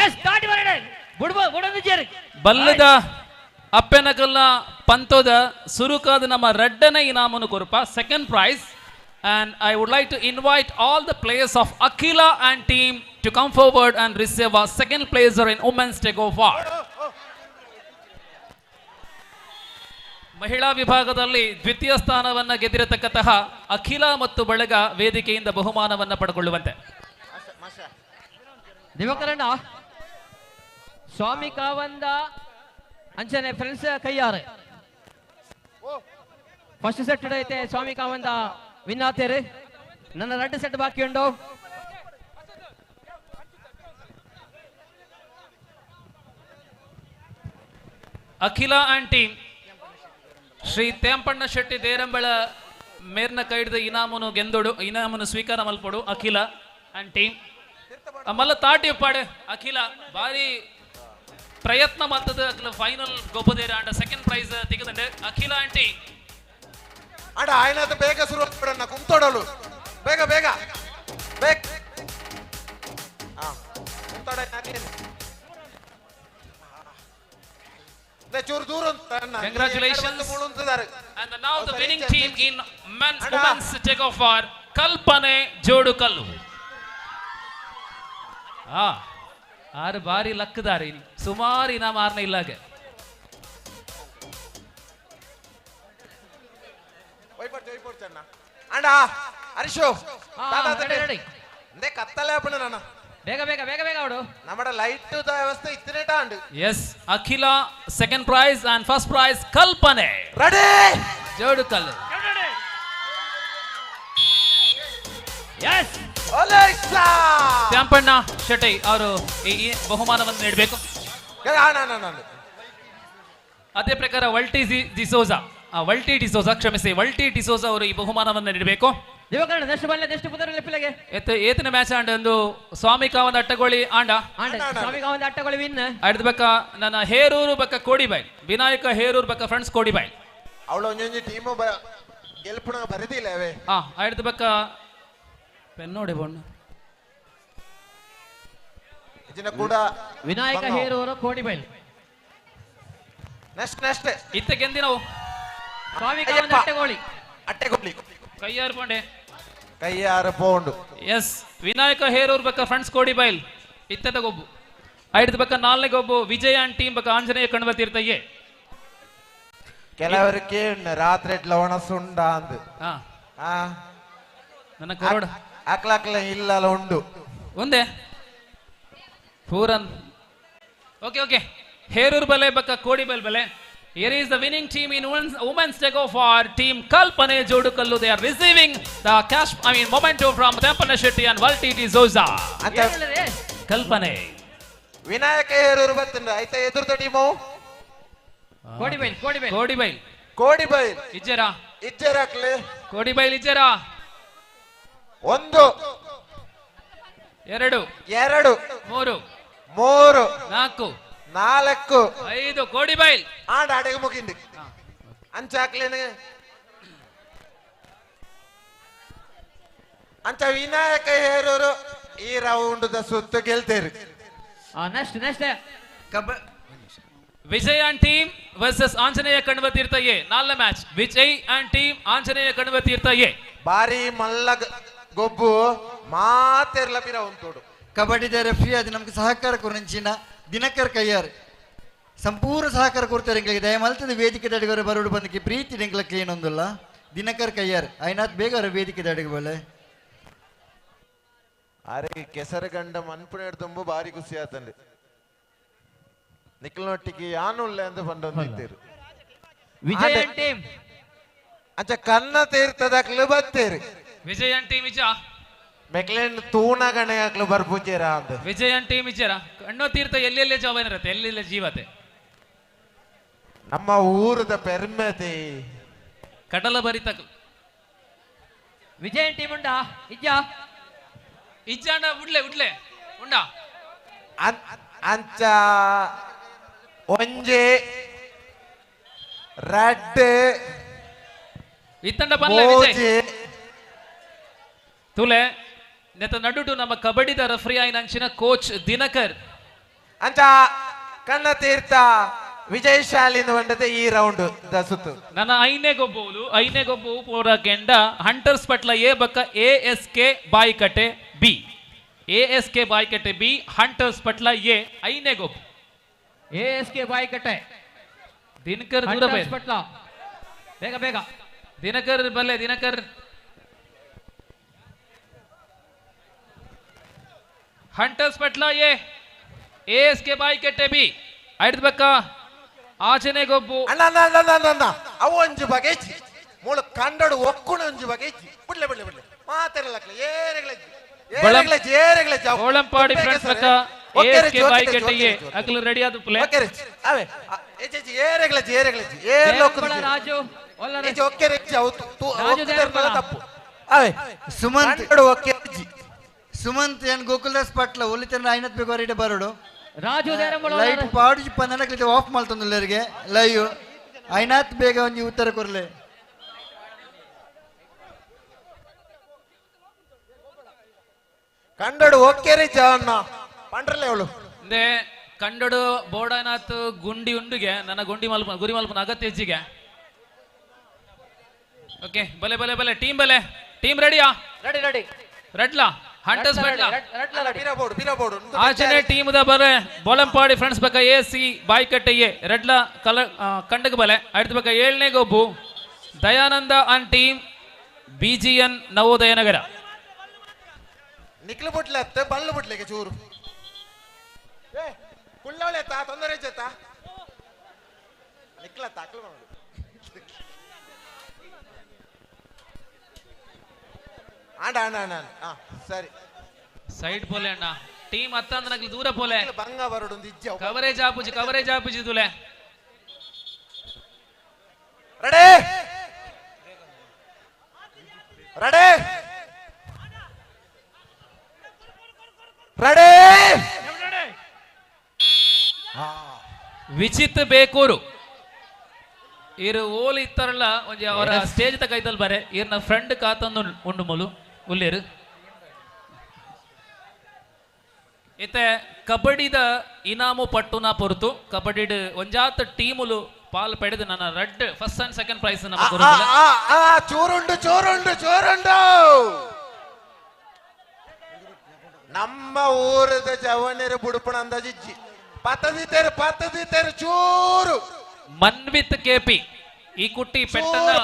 ಎಸ್ ದಾಟಿ ಬರಡೆ ಬಲ್ಲದ ಅಪ್ಪೆನಕಲ್ನ ಪಂತೋದ ಸುರುಕಾದ ನಮ್ಮ ರೆಡ್ಡನ ಇನಾಮನು ಕೊರಪ second prize and I would like to invite all the players of Akila and team to come forward and receive a second placer in women's takeover. ಮಹಿಳಾ ವಿಭಾಗದಲ್ಲಿ ದ್ವಿತೀಯ ಸ್ಥಾನವನ್ನು ಗೆದ್ದಿರತಕ್ಕಂತಹ ಅಖಿಲ ಮತ್ತು ಬಳಗ ವೇದಿಕೆಯಿಂದ ಬಹುಮಾನವನ್ನು ಪಡೆದುಕೊಳ್ಳುವಂತೆ ದಿವಕರಣ್ಣ ಸ್ವಾಮಿ ಕಾವಂದ ಅಂಚನೆ ಫ್ರೆಂಡ್ಸ್ ಕೈಯಾರೆ ಫಸ್ಟ್ ಸೆಟ್ ಐತೆ ಸ್ವಾಮಿ ಕಾವಂದ ವಿನ್ ಆತೇರಿ ನನ್ನ 2 ಸೆಟ್ ಬಾಕಿ ಉಂಟು ಅಖಿಲ ಅಂಡ್ ಟೀಮ್ ಶ್ರೀ ತೇಂಪಣ್ಣ ಶೆಟ್ಟಿ ದೇರಂಬಳ ಮೇರ್ನ ಕೈಡ್ದ ಇನಾಮನು ಸ್ವೀಕಾರ ಮಲ್ಪಡು ಅಖಿಲ ಅಂಡ್ ಟೀಮ್ ಮಲ್ಲ ತಾಟಿ ಪಾಡೆ ಅಖಿಲ ಬಾರಿ ಪ್ರಯತ್ನ ಮಾಡ್ತದ ಅಖಿಲ ಫೈನಲ್ ಗೊಬ್ಬದೇರ ಅಂಡ ಸೆಕೆಂಡ್ ಪ್ರೈಸ್ ತೆಗೆದಂಡೆ ಅಖಿಲ ಆಂಟಿ ಅಡ ಆಯ್ನದ ಬೇಗ ಶುರು ಮಾಡೋಣ ಕುಂತೋಡಲು ಬೇಗ ಬೇಗ ಬೇಗ ಕುಂತೋಡ ಚೂರು ದೂರ congratulations and now the winning team in women's takeover ಕಲ್ಪನೆ ಜೋಡುಕಲ್ಲು ಆರು ಬಾರಿ ಲಕ್ಕದಾರಿ ಸುಮಾರು ಇನಾಮ ಆರ್ನ ಇಲ್ಲಾಗೆ ಅಂಡ ಹರೀಶು ಕತ್ತಲೆ ಹಾಪಣ ನಾನು ಬೇಗ ಬೇಗ ಬೇಗ ಬೇಗ ಅವಡು നമ്മുടെ ലൈറ്റ് വ്യവസ്ഥ ഇത്തിനേട്ടാണ്ട് yes ಅಖಿಲ second prize and first prize ಕಲ್ಪನೆ ರೆಡಿ ಜೋಡುಕಲ್ಲು yes ತ್ಯಾಂಪಣ್ಣ ಶೆಟ್ಟಿ ಅವರು ಈ ಬಹುಮಾನವನ್ನು ನೀಡಬೇಕು ಅದೇ ಪ್ರಕಾರ ವಲ್ಟಿ ಡಿಸೋಜಾ ಕ್ಷಮಿಸಿ ವಲ್ಟಿ ಡಿಸೋಜಾ ಅವರು ಈ ಬಹುಮಾನವನ್ನು ನೀಡಬೇಕು ಏತನ ಮ್ಯಾಚ್ ಆಂಡ ಒಂದು ಸ್ವಾಮಿ ಕಾವಂದ ಅಟ್ಟಗೋಳಿ ಆಂಡ ಸ್ವಾಮಿ ಕಾವಂದ ಅಟ್ಟಗೋಳಿ ವಿನ್ ಆಯ್ತು ಬಕ್ಕ ನನ್ನ ಹೇರೂರು ಬಕ್ಕ ಕೋಡಿಬೈಲ್ ವಿನಾಯಕ ಹೇರೂರು ಬಕ್ಕ ಫ್ರೆಂಡ್ಸ್ ಕೋಡಿಬೈಲ್ ಅವಳು ಒಂದೊಂದು ಟೀಮು ಗೆಲ್ಪುಣ ಬರೆದಿಲ್ಲವೇ ಆಯ್ತು ಬಕ್ಕ ಪೆನ್ನೋಡೆ ಬಣ್ಣ ಇದನ್ನ ಕೂಡ ವಿನಾಯಕ ಹೇರೂರು ಕೋಡಿಬೈಲ್ ನೆಕ್ಸ್ಟ್ ಇತ್ತ ಗೆಂದಿನವು ಸ್ವಾಮಿ ಕಾವಂದ ಅಟ್ಟೆಗೋಳಿ ಕೈಯಾರ ಪೌಂಡು ಎಸ್ ವಿನಾಯಕ ಹೇರೂರ್ ಬಕ್ಕ ಫ್ರೆಂಡ್ಸ್ ಕೋಡಿಬೈಲ್ ಇತ್ತದ ಗೊಬ್ಬು ಐದು ಬಕ್ಕ 4ನೇ ಗೊಬ್ಬು ವಿಜಯ ಅಂಡ್ ಟೀಮ್ ಬಕ್ಕ ಆಂಜನೇಯ ಕಣ್ವತೀರ್ತಯ್ಯೆ ಕೆಲವರಿಗೆ ರಾತ್ರಿ ಲವಣಸುಂಡ ಅಂದು ನನ್ನ ಕರೋಡ ಅಕ್ಲಕ್ಲ ಇಲ್ಲ ಉಂಡು ಒಂದೇ ಪೂರನ್ ಓಕೆ ಹೇರೂರ್ ಬಲೆ ಬಕ್ಕ ಕೋಡಿಬೈಲ್ ಬಲೆ Here is the winning team in women's takeover team Kalpane Jodukallu. They are receiving the memento from Tempana Shetty and Valti D'Souza. Kalpane. Vinayaka Heruru battunda. Aita edurta teamu. Kodibail. Ijjera. Ijjerakle. Kodibail ijjera. ಒಂದು ಎರಡು ಮೂರು ನಾಲ್ಕು 5 ಕೋಡಿಬೈಲ್ ಆಡ ಅಡೆಗೆ ಮುಗಿಂಡಿ ಅಂಚಾಕ್ಲೇನೆ ಅಂಚ ವಿನಾಯಕ ಹೇರೂರು ಈ round ಸುತ್ತು ಗೆಲ್ತೇರು next Vijay and team versus Anjaneya ಕಣ್ವತೀರ್ತಯ್ಯೆ 4ನೇ match Vijay and team Anjaneya ಕಣ್ವತೀರ್ತಯ್ಯೆ ಬಾರಿ ಮಲ್ಲ ಗೊಬ್ಬು ಮಾತೆರ್ಲ ಪಿರ ಉಂತೋಡು ಕಬಡ್ಡಿದ ರೆಫ್ರಿ ಅದು ನಮ್ಗೆ ಸಹಕಾರ ಕೊರಂಚಿನ ದಿನಕರ್ ಕಯ್ಯಾರ್ ಸಂಪೂರ್ಣ ಸಹಕಾರ ಕೊಡ್ತಾರೆ ಎಂಗ್ಲಿಗೆ ದಯಮಲ್ತದ ವೇದಿಕೆ ದಡಿಗರ ಬರೋಡು ಬಂದಕ್ಕೆ ಪ್ರೀತಿ ಎಂಗ್ಲಕ್ಕೆ ಏನೊಂದಿಲ್ಲ ದಿನಕರ್ ಕಯ್ಯಾರ್ ಐನಾತ್ ಬೇಗ ಅವರ ವೇದಿಕೆ ದಡಿಗೆ ಬಲೆ ಅರೆ ಕೆಸರಗಂಡ ಮನ್ಪುಣೆಡ್ ತುಂಬ ಬಾರಿ ಖುಷಿ ಆತಂಡೆ ನಿಖಲ್ನೊಟ್ಟಿಗೆ ಯಾನುಳ್ಳೆ ಅಂತ ಬಂದೊಂದಿದ್ದೀರು ವಿಜಯನ್ ಟೀಮ್ ಅಂಚ ಕನ್ನ ತೀರ್ಥದಾಗ್ಲು ಬತ್ತೇರಿ ವಿಜಯನ್ ಟೀಮ್ ಇಜ ಮೆಕ್ಲೆಂಡ್ ತೂಣ ಗಣೆಯಾಗ್ಲು ಬರ್ಪುಜೇರ ಅಂತ ವಿಜಯನ್ ಟೀಮ್ ಇಜ್ಜರ ಕಣ್ಣೋ ತೀರ್ಥ ಎಲ್ಲೆಲ್ಲೇ ಜವಾನ್ ಇರತ್ತೆ ಎಲ್ಲೆಲ್ಲೇ ಜೀವತೆ ನಮ್ಮ ಊರದ ಪೆರ್ಮೆತೆ ಕಡಲ ಭರಿತ ವಿಜಯನ್ ಟೀಮ್ ಉಂಡಾ ಇಜ್ಜಾಂಡ ಉಡ್ಲೆ ಉಂಡಾ ಅಂಚ ಒಂಜೆ ರಡ್ ಇತ್ತಂಡ ಬಲ್ಲ ವಿಜಯ್ ತುಲೆ ನೆತ್ತ ನಡುಟು ನಮ್ಮ ಕಬಡ್ಡಿದ ರೆಫ್ರಿ ಆಯ್ನ ಅಂಚಿನ ಕೋಚ್ ದಿನಕರ್ ಅಂಚ ಕಣ್ಣ ತೀರ್ಥ ವಿಜಯಶಾಲಿಂದ ಬಂಡದೆ ಈ ರೌಂಡ್ ದಸುತ್ತು ನನ್ನ ಐನೇ ಗೊಬ್ಬು ಪೂರ ಗೆಂಡ ಹಂಟರ್ಸ್ ಪಟ್ಲ ಎ ಬಕ್ಕ ASK Baikatte B ASK Baikatte B hunters Patla A ಐನೇ ಗೊಬ್ಬು ASK ಬಾಯಿಕಟ್ಟೆ ದಿನಕರ್ ದೂರ ಪಟ್ಲ ಬೇಗ ದಿನಕರ್ ಬಲ್ಲೆ Dinakar hunters Patla A ASK Baikatte B ಐದ್ ಬಕ್ಕ ಆಚೆನೆ ಗೊಬ್ಬು ಅಣ್ಣ ಅವು ಒಂಜು ಬಗೆಜಿ ಮೂಲ ಕಂಡಡು ಒಕ್ಕುಣ ಒಂಜು ಬಗೆಜಿ ಬಿಡ್ಲೆ ಮಾತಾಡಲಕ್ಲೆ ಓಳಂಪಾಡಿ ಫ್ರೆಂಡ್ಸ್ ಬಕ್ಕ ASK ಬಾಯಿಕಟ್ಟೆ ಅಕ್ಲು ರೆಡಿ ಆದ ಪ್ಲೇ ಅವೇ ಎಜೆಜಿ ಏರೆಗ್ಲಜಿ ಏರ್ಲೋಕ ರಾಜು ತಪ್ಪು ಅವೇ ಸುಮಂತ್ ಏನ್ ಗೋಕುಲ್ದಾಸ್ ಪಟ್ಲ ಒಲಿತನ ಐನತ್ ಬೇಕು ಹೊರಗೆ ಬರೋಡು ರಾಜು ಲೈಟ್ ಪಾಡು ಪನ್ನಕ್ಕೆ ಆಫ್ ಮಾಡ್ತಂದಲ್ಲರಿಗೆ ಲೈವ್ ಐನಾತ್ ಬೇಗ ಒಂಜಿ ಉತ್ತರ ಕೊರ್ಲೆ ಕಂಡಡು ಓಕೆರಿ ಜಾವಣ್ಣ ಪಂಡ್ರಲೆ ಅವಳು ಇಂದೆ ಕಂಡಡು ಬೋರ್ಡನಾಥ್ ಗುಂಡಿ ಉಂಡುಗೆ ನನ್ನ ಗುರಿ ಮಲ್ಪನ ಅಗತ್ಯ ಹೆಚ್ಚಿಗೆ ಓಕೆ ಬಲೆ ಟೀಮ್ ರೆಡಿಯಾ ರೆಡಿ ರೆಡ್ಲಾ ಹಂಟರ್ಸ್ ಬಟ್ಲಾ ಬಿರಬೋಡು ಆಚೆನೆ ಟೀಮ್ ದ ಬಲೆ ಬೋಳಂಪಾಡಿ ಫ್ರೆಂಡ್ಸ್ ಬಕ್ಕ AC ಬಾಯಿಕಟ್ಟೆ ಎ ರೆಡ್ಲ ಕಂಡಗ ಬಲೆ ಐದು ಬಕ್ಕ 7ನೇ ಗೊಬ್ಬು Dayananda and team BGN Navodaya Nagara ನಿಕ್ಲು ಬುಟ್ಲೆ ಅತ್ತೆ ಬಳ್ಳು ಬುಟ್ಲೆಗೆ ಚೂರು ಕುಳ್ಳವಳೆ ತೊಂದರೆ ಜೊತಾ ನಿಕ್ಲ ತಾಕ್ಲು ಮಾಡು ಅಣ್ಣ ಸರಿ ಸೈಡ್ ಪೋಲೆ ಅಣ್ಣ ಟೀಮ್ ಹತ್ತಂದ್ರೆ ನಕ್ಲು ದೂರ ಪೋಲೆ ಬಂಗ ಬರೋಡು ಕವರೇಜ್ ಆಪುಜಿ ತುಲೆ ರೆಡಿ ವಿಚಿತ್ ಬೇಕೂರು ಇರು ಓಲ್ ಇತ್ತಾರಲ್ಲ ಒಂಜಿ ಅವರ ಸ್ಟೇಜ್ ತ ಕೈತಲ್ ಬಾರೆ ಇರ್ನ ಫ್ರೆಂಡ್ ಕಾತಂದು ಉಂಡು ಮೊಲು ಉಲ್ಲೇರು ಇತ್ತೆ ಕಬಡ್ಡಿದ ಇನಾಮು ಪಟ್ಟುನ ಪೊರ್ತು ಕಬಡ್ಡಿ ಒಂಜಾತ್ ಟೀಮುಲು ಪಾಲ್ ಪಡೆದು ನನ್ನ red first and second prize ಚೋರುಂಡು ನಮ್ಮ ಊರದ ಜವನರು ಬುಡುಪಣ ಅಂದಾಜಿಜ್ಜಿ ಪತ್ತದಿತ್ತೇರು ಚೂರು മൻവിത്ത് KP ഈ കുട്ടി പെട്ടെന്ന്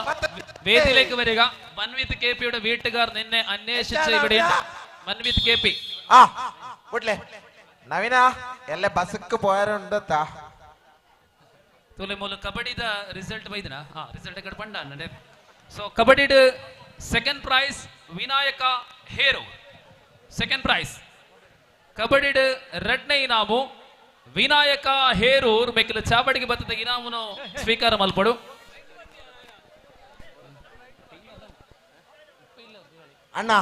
വേദിയിലേക്ക് വരിക. മൻവിത്ത് KPയുടെ വീട്ടുകാർ നിന്നെ അന്വേഷിച്ച് ഇവിടെയുണ്ട്. മൻവിത്ത് KP നവീന ಎಲ್ಲ ಬಸ್ക്ക് പോയാരുണ്ടാ ತುಲೆ ಮೂಲ ಕಬಡ್ಡಿದ ರಿಸಲ್ಟ್ ಬೈದಿನ ರಿಸಲ್ಟ್ ಕಡೆ ಪಂಡ ನಡೆ ಸೊ ಕಬಡ್ಡಿದ ಸೆಕೆಂಡ್ ಪ್ರೈಸ್ ವಿನಾಯಕ ಹೇರೋ ಸೆಕೆಂಡ್ ಪ್ರೈಸ್ ಕಬಡ್ಡಿದ ರೆಡ್ನೆ ಇನಾಮು ವಿನಾಯಕ ಹೇರೂರ್ ಬೇಕಿಲ್ಲ ಚಾಬಡಿಗೆ ಬತ್ತದ ಇನಾಮನು ಸ್ವೀಕಾರ ಮಲ್ಪಡು ಅಣ್ಣ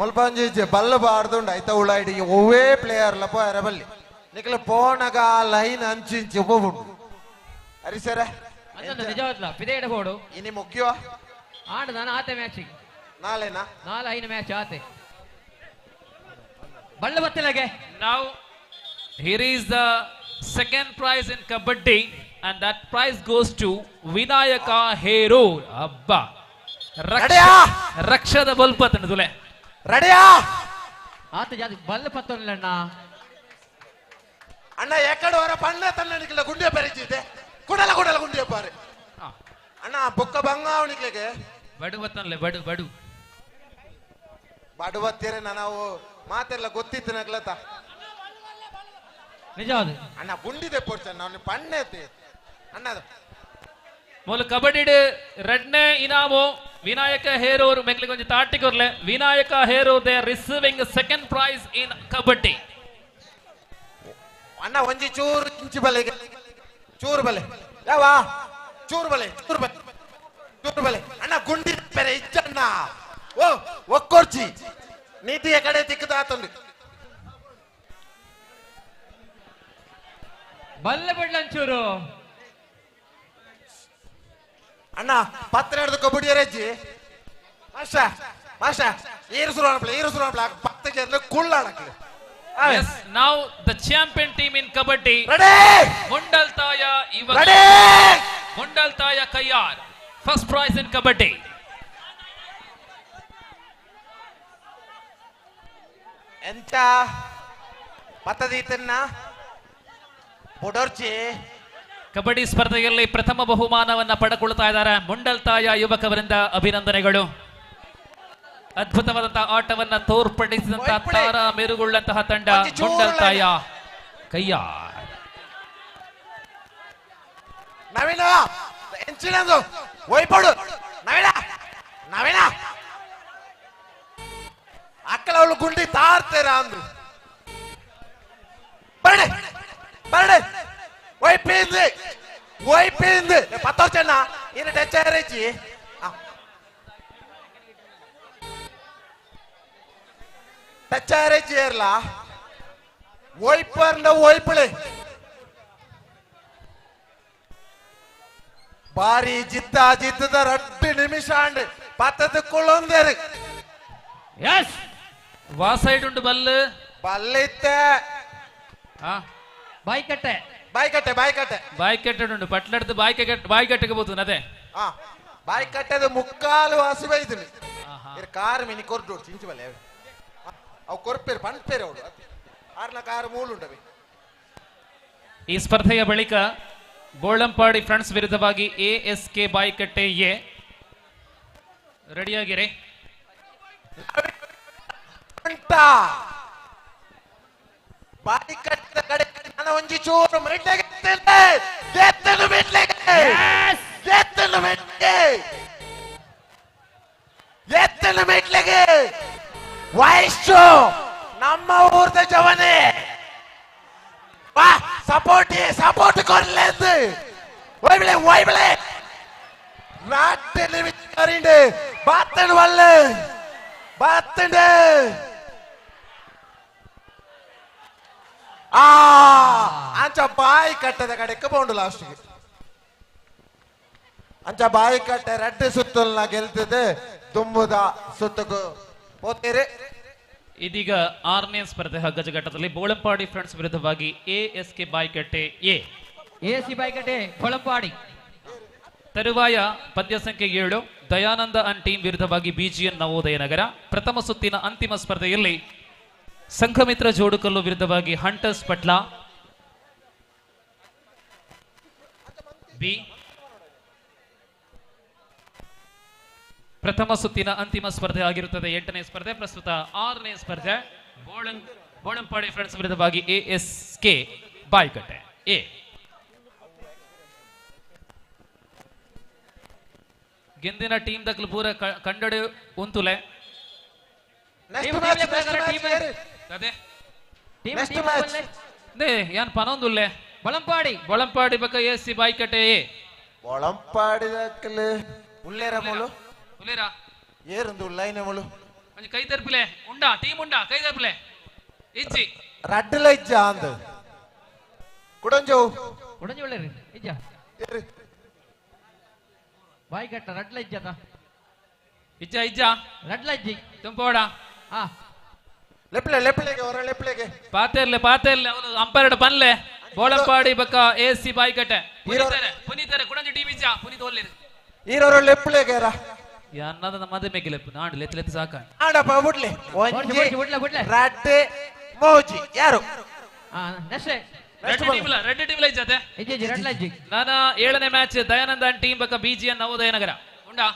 ಮುಲ್ಪಂಜಿ ಬಲ್ಲ ಬಾರ್ದುಂಡು ಐತ ಉಳ್ಳಾಡಿ ಒವ್ವೇ ಪ್ಲೇಯರ್ಲ ಪೋಯರ ಬಲ್ಲಿ ನಿಕಲ ಪೋನಗ ಲೈನ್ ಅಂಚಿಂಚಿ ಒಬ್ಬುಂಡು ಅರಿ ಸರ ನಿಜವತ್ಲ ಪಿದೇಡ ಬೋಡು ಇನಿ ಮುಖ್ಯವಾ ಆಂಡ ನಾನು ಆತೆ ಮ್ಯಾಚ್ ನಾಳೆನಾ ನಾಳೆ ಐನ ಮ್ಯಾಚ್ ಆತೆ ಬಲ್ಲ ಬತ್ತಲಗೆ now here is the second prize in kabaddi and that prize goes to vinayaka herur abba ರಕ್ಷದ ಬಲ್ಪತ್ ತುಲೆ రెడీయా ಆತ ಜಾತಿ ಬಲ್ಲ ಪತ್ತೊಂದ್ಲಣ್ಣ ಅಣ್ಣ ಎಕಡೆ ಹೊರ ಪಣ್ಣ ತನ್ನನಿಕ್ಕಿಲ್ಲ ಗುಂಡಿಯ ಪರಿಚಿತೆ ಕುಡಲ ಕುಡಲ ಗುಂಡಿಯ ಪಾರೆ ಅಣ್ಣ ಬೊಕ್ಕ ಬಂಗಾವಣಿಕ್ಲೆಗೆ ಬಡು ಬತ್ತನ್ಲೆ ಬಡು ಬಡು ಬಡುವತ್ತೇರೆ ನಾವು ಮಾತೆಲ್ಲ ಗೊತ್ತಿತ್ತು ನಗ್ಲತ ನಿಜ ಅದು ಅಣ್ಣ ಗುಂಡಿದೆ ಪೋರ್ಚನ್ ನಾವು ಪಣ್ಣೈತಿ ಅಣ್ಣದು ಮೊದಲು ಕಬಡ್ಡಿ ರೆಡ್ನೆ ಇನಾಮು ವಿನಾಯಕ ಹೇರೂರು ಮೆಕ್ಲಿಗೆ ಒಂದು ತಾಟಿಕೊರ್ಲೆ ವಿನಾಯಕ ಹೇರೂರ್ ದೇ receiving second prize in kabaddi ಅಣ್ಣ ಒಂಜಿ ಚೂರು ಇಂಚು ಬಲೆಗೆ ಚೂರು ಬಲೆ ಯಾವ ಚೂರು ಬಲೆ ಚೂರು ಬಲೆ ಚೂರು ಬಲೆ ಅಣ್ಣ ಗುಂಡಿ ಬೇರೆ ಇಚ್ಚಣ್ಣ ಓ ಒಕ್ಕೊರ್ಚಿ ನೀತಿಯ ಕಡೆ ತಿಕ್ಕದಾತಂದು ಬಲ್ಲ ಬಿಡ್ಲಂಚೂರು ಅಣ್ಣ ಪತ್ರ ಹಿಡಿದು ಕಬಡ್ಡಿ ರಜ್ಜಿ ಮಾಷ ಈರು ಸುರಾಣಪ್ಲ ಪತ್ತ ಜನ ಕುಳ್ಳಾಡಕ್ಲೆ Yes, now the champion team in kabaddi. Mundaltaya Ivaka. Mundaltaya Kayyar. First prize in kabaddi. ಎಂತ ಪತ್ತದೀತನ್ನ ಬೊಡೋರ್ಚಿ ಕಬಡ್ಡಿ ಸ್ಪರ್ಧೆಯಲ್ಲಿ ಪ್ರಥಮ ಬಹುಮಾನವನ್ನ ಪಡೆದುಕೊಳ್ತಾ ಇದ್ದಾರೆ ಮುಂಡಲ್ತಾಯ ಯುವಕವರಿಂದ ಅಭಿನಂದನೆಗಳು. ಅದ್ಭುತವಾದಂತಹ ಆಟವನ್ನ ತೋರ್ಪಡಿಸಿದಂತಹ ತಾರಾ ಮೇರುಗೊಳ್ಳಂತಹ ತಂಡ ಮುಂಡಲ್ತಾಯ ಕಯ್ಯಾರ್. ನವೀನ ಎಂಚಿನದು ಒಯ್ಪಡು ನವೀನ ಅಕ್ಕಲ ಅವಳು ಗುಂಡಿ ತಾರ್ತೀರ ಅಂದ್ರು ಬರ್ಡೆ ಒಯ್ಪಿಂದು ಪತ್ತೋರ್ ಚೆನ್ನ ಇನ್ನು ಟೆಚ್ಚಿ ಟೆಚ್ಚಿ ಇರ್ಲ ಒಯ್ಪರ್ನ ಒಯ್ಪಳೆ ಬಾರಿ ಜಿದ್ದದ 2 ನಿಮಿಷ ಅಂಡ್ ಪತ್ತದಕ್ಕೊಳ್ಳೊಂದೇರು ಎಸ್ ವಾಸೈಡ್ ಉಂಟು ಬಲ್ಲಿತ್ತೆ ಬಾಯ್ಕಟ್ಟೆ ಉಂಟು ಪಟ್ಲಡ್ದು ಬಾಯ್ಕಟ್ಟೆಗೆ ಹೋಗ್ತು ಅದೇ ಬಾಯ್ಕಟ್ಟೆದು ಮುಕ್ಕಾಲು ಹಸಿ ಬೈದ್ರು ಕಾರ್ ಮಿನಿ ಕೊರ್ಡು ಚಿಂಚು ಬಲ್ಲೆ ಅವು ಕೊರ್ಪೇರು ಪಂಪೇರು ಅವಳು ಆರ್ನ ಕಾರ್ ಮೂಲುಂಡವೆ. ಈ ಸ್ಪರ್ಧೆಯ ಬಳಿಕ ಬೋಳಂಪಾಡಿ ಫ್ರೆಂಡ್ಸ್ ವಿರುದ್ಧವಾಗಿ ASK ಬಾಯ್ಕಟ್ಟೆ ಎ ರೆಡಿಯಾಗಿರಿ. ಬಾಯ್ಕಟ್ಟೆ ಕಡೆ ನನ್ನ ಒಂಜಿ ಚೂರು ಮೆಟ್ಲೆಗೆ ವಯಸ್ಸು ನಮ್ಮ ಊರ್ದ ಜವನೆ ಬಾ ಸಪೋರ್ಟ್ ಕೊರ್ಲೆಂದು ಒಯ್ಬಿಳೆ ನಾಟ್ಟಲ್ಲಿ ವಿಚಾರಿಂಡು ಬಾತ್ತಂಡು ವಲ್ಲೆ ಬಾತ್ತಂಡು ಅಂಚ ಬಾಯಿ ಕಟ್ಟದ ಕಡೆಗೆ ಬೋಂಡು ಲಾಸ್ಟ್ಗೆ ಅಂಚ ಬಾಯಿ ಕಟ್ಟೆ 2 ಸುತ್ತಲ್ನ ಗೆಲ್ತದೆ ತುಂಬುದ ಸುತ್ತಗೂ ಹೋಗ್ತೀರಿ. ಇದೀಗ 6ನೇ ಸ್ಪರ್ಧೆ ಹಗ್ಗಜಘಟ್ಟದಲ್ಲಿ ಬೋಳಂಪಾಡಿ ಫ್ರೆಂಡ್ಸ್ ವಿರುದ್ಧವಾಗಿ ASK ಬಾಯ್ಕಟ್ಟೆ ಎ ಬಾಯ್ಕಟ್ಟೆ ಬೋಳಂಪಾಡಿ. ತರುವಾಯ ಪಂದ್ಯ ಸಂಖ್ಯೆ 7 ದಯಾನಂದ ಅಂಡ್ ಟೀಮ್ ವಿರುದ್ಧವಾಗಿ BGN ನವೋದಯ ನಗರ. ಪ್ರಥಮ ಸುತ್ತಿನ ಅಂತಿಮ ಸ್ಪರ್ಧೆಯಲ್ಲಿ ಸಂಘಮಿತ್ರ ಜೋಡುಕಲ್ಲು ವಿರುದ್ಧವಾಗಿ ಹಂಟರ್ಸ್ ಪಟ್ಲ ಬಿ. ಪ್ರಥಮ ಸುತ್ತಿನ ಅಂತಿಮ ಸ್ಪರ್ಧೆ ಆಗಿರುತ್ತದೆ 8ನೇ ಸ್ಪರ್ಧೆ. ಪ್ರಸ್ತುತ 6ನೇ ಸ್ಪರ್ಧೆ ಬೋಳಂಪಾಡಿ ಫ್ರೆಂಡ್ಸ್ ವಿರುದ್ಧವಾಗಿ ASK ಬಾಯ್ಕಟ್ಟೆ ಎ. ಗೆಂದಿನ ಟೀಮ್ ದಕ್ಲು ಪೂರ ಕಂಡಡು ಉಂತುಲೆ ಯಾನ್ ಪನೊಂದುಲ್ಲೆ ಬೊಳಂಪಾಡಿ ಬಕ್ಕ ASC ಬಾಯ್ಕಟ್ಟೆ ಎ. ಬೊಳಂಪಾಡಿ ಉಲ್ಲೇರ ಮೂಲು ಉಲ್ಲೇರ ಏರುಂದು ಉಲ್ಲೈನ ಮೂಲು ಕೈ ತರ್ಪಿಲೆ ಉಂಡಾ ಟೀಮ್ ಉಂಡಾ ಕೈ ತರ್ಪಿಲೆ ಇಜ್ಜಿ ರಡ್ಡಲ ಇಜ್ಜ ಅಂದ ಕುಡಂಜು ಒಳ್ಳೆರಿ ಇಜ್ಜ ಬಾಯ್ಕಟ್ಟ ರಡ್ಲ ಇಜ್ಜದ ಇಜ್ಜ ರಡ್ಲ ಇಜ್ಜಿ ತುಂಬೋಡ ಲೆಪ್ಲೆಗೆ ಹೊರ ಲೆಪ್ಲೆಗೆ ಪಾತೆರ್ಲೆ ಅವನು ಅಂಪೈರ್ಡ್ ಬನ್ಲೆ ಬೋಳಂಪಾಡಿ ಬಕ್ಕ ASC ಬಾಯ್ಕಟ್ಟೆ ಪುನೀತಾರೆ ಕುಡಂಜು ಟೀಮ್ ಇಜ್ಜ ಪುನೀತ್ ಒಲ್ಲೇರಿ ಈರೋರು ಲೆಪ್ಲೆಗೆ ಅನ್ನದ ನಮ್ಮದೇ ಮೇಗಿಲೆಪ್ಪು ನಾಡು ಲೆತ್ತು ಸಾಕ ಆಡಪ್ಪ ಬಿಡ್ಲಿ ಬಿಡ್ಲೆ ರಡ್ಡೆ ಮೋಜಿ ಯಾರು ರೆಡ್ ಟೀಮ್ ಜೊತೆ ನಾನು 7ನೇ ಮ್ಯಾಚ್ ದಯಾನಂದ ಟೀಮ್ ಬಕ್ಕ ಬಿಜಿಎನ್ ನವೋದಯ ನಗರ ಉಂಡಾ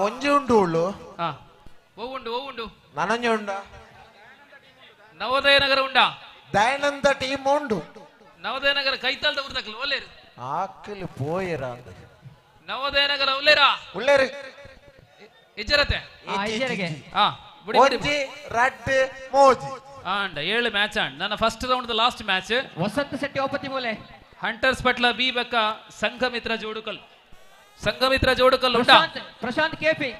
ಒಂಜಿ ಉಂಡು ಉಳ್ಳು ಉಂಡು ನನಂಜ ಉಂಡ ನವೋದಯ ನಗರ ಉಂಡಾ ದಯಾನಂದ ಟೀಮ್ ಉಂಡು ನವೋದಯ ನಗರ ಕೈತಾಲ್ದ ಊರ್ದಕ್ಲು ಒಲ್ಲೇರು ಆಕಲಿ ಪೋಯರ ನವೋದಯ ನಗರ ಒಲ್ಲೇರಾ ಉಳ್ಳೇರು ಇಜ್ಜರತೆ ಒಂಜಿ ರಡ್ಡೆ ಮೋಜಿ ಆಂಡ 7 ಮ್ಯಾಚ್ ಆಂಡ್ ನನ್ನ ಫಸ್ಟ್ ರೌಂಡ್ ಲಾಸ್ಟ್ ಮ್ಯಾಚ್ ವಸಂತ ಶೆಟ್ಟಿ ಒಪ್ಪತಿ ಮೂಲೆ ಹಂಟರ್ಸ್ ಪಟ್ಲ ಬಿ ಬಕ್ಕ ಸಂಘಮಿತ್ರ ಜೋಡುಕಲ್ ಉಂಟಾ ಪ್ರಶಾಂತ್ ಕೆಪಿ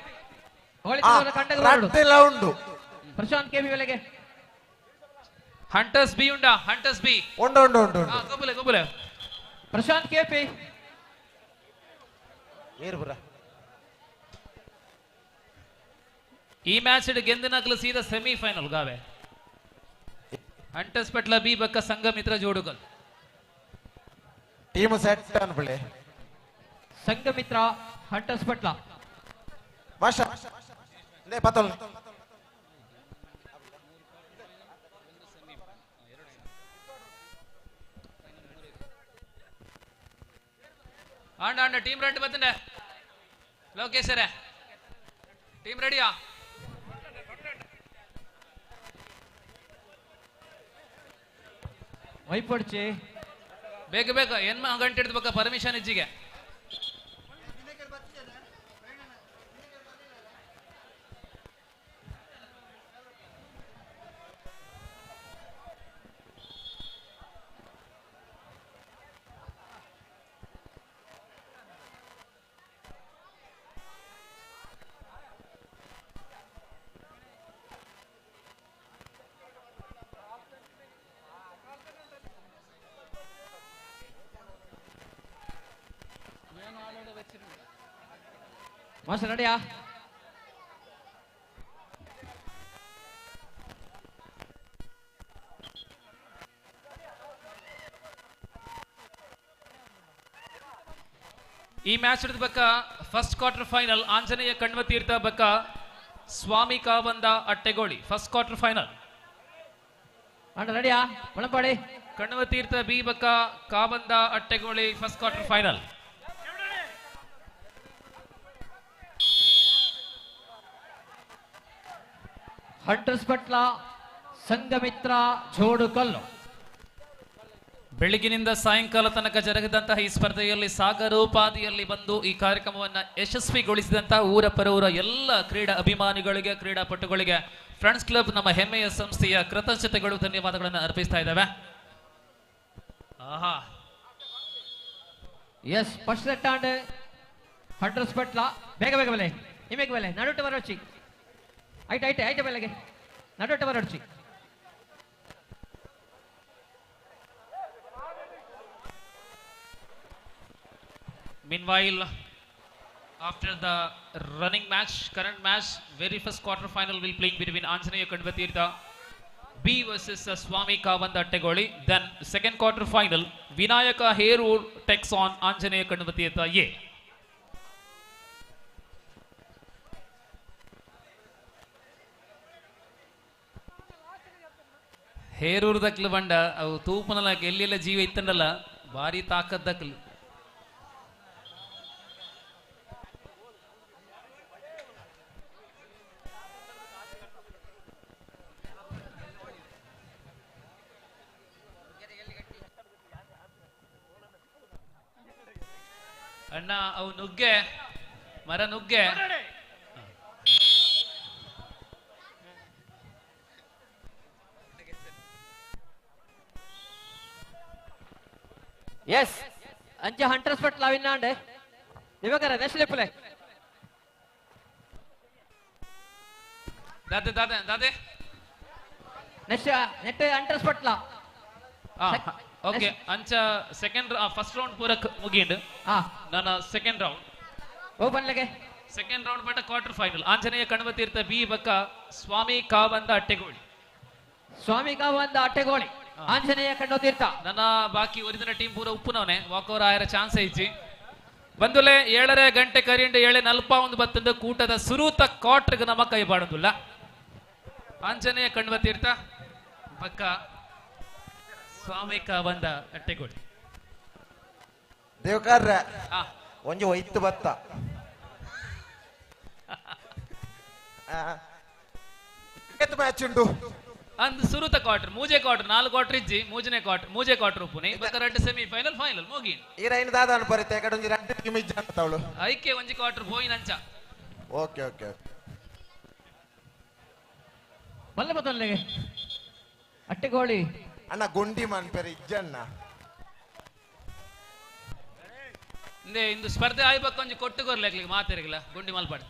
ಉಂಡು ಪ್ರಶಾಂತ್ ಕೆಪಿ ಬೆಲೆಗೆ ಹಂಟರ್ಸ್ ಬಿ ಉಂಟಾ ಹಂಟರ್ಸ್ ಬಿ ಉಂಡು ಗೊಬ್ಬಲೆ ಪ್ರಶಾಂತ್ ಕೆಪಿ ಈ ಮ್ಯಾಚ್ ಗೆಂದಿನಕ್ಲು ಸೀದಾ ಸೆಮಿಫೈನಲ್ ಗಾವೆ ಹಂಟರ್ಸ್ ಪಟ್ಲ ಬಿ ಬಕ್ಕ ಸಂಘಮಿತ್ರ ಜೋಡುಕಲ್ ಟೀಮ್ ಸೆಟ್ ಅನ್ಬಿಳೆ ಸಂಘಮಿತ್ರ ಹಂಟರ್ಸ್ ಪಟ್ಲ ಭಾಷಾ ನೇ ಪತಲ್ ಆಂಡ ಟೀಮ್ ರೆಡ್ ಬತ್ತಂಡೆ ಲೋಕೇಶರೇ ಟೀಮ್ ರೆಡಿಯಾ ವೈಪಡ್ಚಿ ಬೇಗ ಎನ್ಮ ಗಂಟೆ ಹಿಡಿದ್ಬೇಕ ಪರ್ಮಿಷನ್ ಇಜ್ಜಿಗೆ ಮಾಸ್ಟರ್ ರೆಡಿಯಾ ಈ ಮ್ಯಾಚ್ ಹಿಡಿದ ಬಕ್ಕ first quarter final Anjaneya Kanvatheertha ಬಕ್ಕ Swami ಕಾವಂದ Attegoli first quarter final ರೆಡಿಯಾ ಒಳಪಾಡಿ ಕಣ್ವತೀರ್ಥ ಬಿ ಬಕ್ಕ Kavanda Attegoli first quarter final Hunters Patla Sanghamitra Jodukallu ಬೆಳಗಿನಿಂದ ಸಾಯಂಕಾಲ ತನಕ ಜರುಗಿದಂತಹ ಈ ಸ್ಪರ್ಧೆಯಲ್ಲಿ ಸಾಗರೋಪಾದಿಯಲ್ಲಿ ಬಂದು ಈ ಕಾರ್ಯಕ್ರಮವನ್ನು ಯಶಸ್ವಿಗೊಳಿಸಿದಂತಹ ಊರ ಪರೂರ ಎಲ್ಲ ಕ್ರೀಡಾ ಅಭಿಮಾನಿಗಳಿಗೆ ಕ್ರೀಡಾಪಟುಗಳಿಗೆ ಫ್ರೆಂಡ್ಸ್ ಕ್ಲಬ್ ನಮ್ಮ ಹೆಮ್ಮೆಯ ಸಂಸ್ಥೆಯ ಕೃತಜ್ಞತೆಗಳು ಧನ್ಯವಾದಗಳನ್ನು ಅರ್ಪಿಸ್ತಾ ಇದ್ದಾವೆ. ಆಹಾ yes first set and Hunters Patla ಬೇಗ ಬೆಲೆ ನಿಮಗೆ ಬೆಲೆ ನಡುಟ್ಟು ಬರೋಚಿ ಐತೆ ಬೆಲೆಗೆ ನಡುಟ್ಟು ಬರೋಚಿ. Meanwhile, after the running match, current match, very first quarter final will playing between Anjaneya Kanvatirtha B versus Swami Kavanda Attegoli. Then second quarter final, Vinayaka Herur takes on Anjaneya Kanvatirtha A. Herur ದಕ್ಲು ಬಂಡ ಅವು ತೂಪನಲ್ಲ ಎಲ್ಲೆಲ್ಲ ಜೀವ ಇತ್ತಂಡಲ್ಲ ಭಾರಿ ತಾಕತ್ ದಕ್ಲು. ಅಣ್ಣ ಅವು ನುಗ್ಗೆ ಮರ ನುಗ್ಗೆ ಎಸ್ ಅಂಚೆ ಹಂಟರ್ಸ್ ಪಟ್ಲ ವಿನ್ನಾಂಡೆ ಇವಾಗ ನೆಕ್ಸ್ಟ್ ಲೆಪ್ಪಲೆ ದಾದೆ ದಾದೆ ದಾದೆ next net Hunters Patla okay ಅಂಚ ಸೆಕೆಂಡ್ ಫಸ್ಟ್ ರೌಂಡ್ ಪೂರಕ್ ಮುಗಿಂಡು ನಾನು ಸೆಕೆಂಡ್ ರೌಂಡ್ ಓಪನ್ ಲೆಗೆ ಸೆಕೆಂಡ್ ರೌಂಡ್ ಬಟ್ಟ quarter final Anjaneya Kanvatheertha B ಬಕ್ಕ ಸ್ವಾಮಿ ಕಾವಂದ ಅಟ್ಟೆಗೋಳಿ. ಸ್ವಾಮಿ ಕಾವಂದ ಅಟ್ಟೆಗೋಳಿ ಆಂಜನೇಯ ಕಣ್ವತೀರ್ಥ ನನ್ನ ಬಾಕಿ ಒರಿಜಿನ ಟೀಮ್ ಪೂರ ಉಪ್ಪುನವನೆ ವಾಕೋರ್ ಆಯರ ಚಾನ್ಸ್ ಐತಿ. ಬಂದುಲೆ 7:30 ಗಂಟೆ ಕರಿಂಡು 7:41 ಬತ್ತಂದು ಕೂಟದ ಸುರೂತ ಕಾಟ್ರಿಗೆ ನಮ್ಮ ಕೈ ಬಾಡುದಿಲ್ಲ ಆಂಜನೇಯ ಕಣ್ವ ತೀರ್ಥ ಪಕ್ಕ ಸ್ವಾಮಿಕ ಬಂದ ಅಟ್ಟೆಗೋಡಿ ದೇವಕಾರ್ರ ಒಂಜಿ ಒಯ್ತು ಬತ್ತ ಮ್ಯಾಚ್ ಉಂಟು ಅಂದ್ ಸುರುತ ಕ್ವಾರ್ಟರ್ ಮೂಜೆ ಕ್ವಾರ್ಟರ್ 4 ಕ್ವಾರ್ಟರ್ ಇಜ್ಜಿ ಮೂಜೆ ಕ್ವಾರ್ಟರ್ ಉಪ್ಪುನಿ ಬಕ್ಕ ರೆಡ್ ಸೆಮಿ ಫೈನಲ್ ಮುಗಿನ್ ಈರೈನ ದಾದಾನ ಬರುತ್ತೆ ಕಡೆ ಒಂಜಿ ರೆಡ್ ಟೀಮ್ ಇಜ್ಜ ಅಂತವಳು ಐಕೆ ಒಂಜಿ ಕ್ವಾರ್ಟರ್ ಹೋಯಿನ ಅಂಚ ಓಕೆ ಓಕೆ ಬಲ್ಲ ಬದಲ್ಲೆಗೆ ಅಟ್ಟೆಗೋಳಿ ಅಣ್ಣ ಗುಂಡಿ ಮನ್ಪೇರಿ ಇಜ್ಜಣ್ಣ ಇಂದೆ ಇಂದು ಸ್ಪರ್ಧೆ ಆಯ್ಬೇಕು ಒಂಜಿ ಕೊಟ್ಟುಗೊರ್ಲೆಗ್ಲಿಗೆ ಮಾತಿರಗಿಲ್ಲ ಗುಂಡಿ ಮಲ್ಪಾಡಿ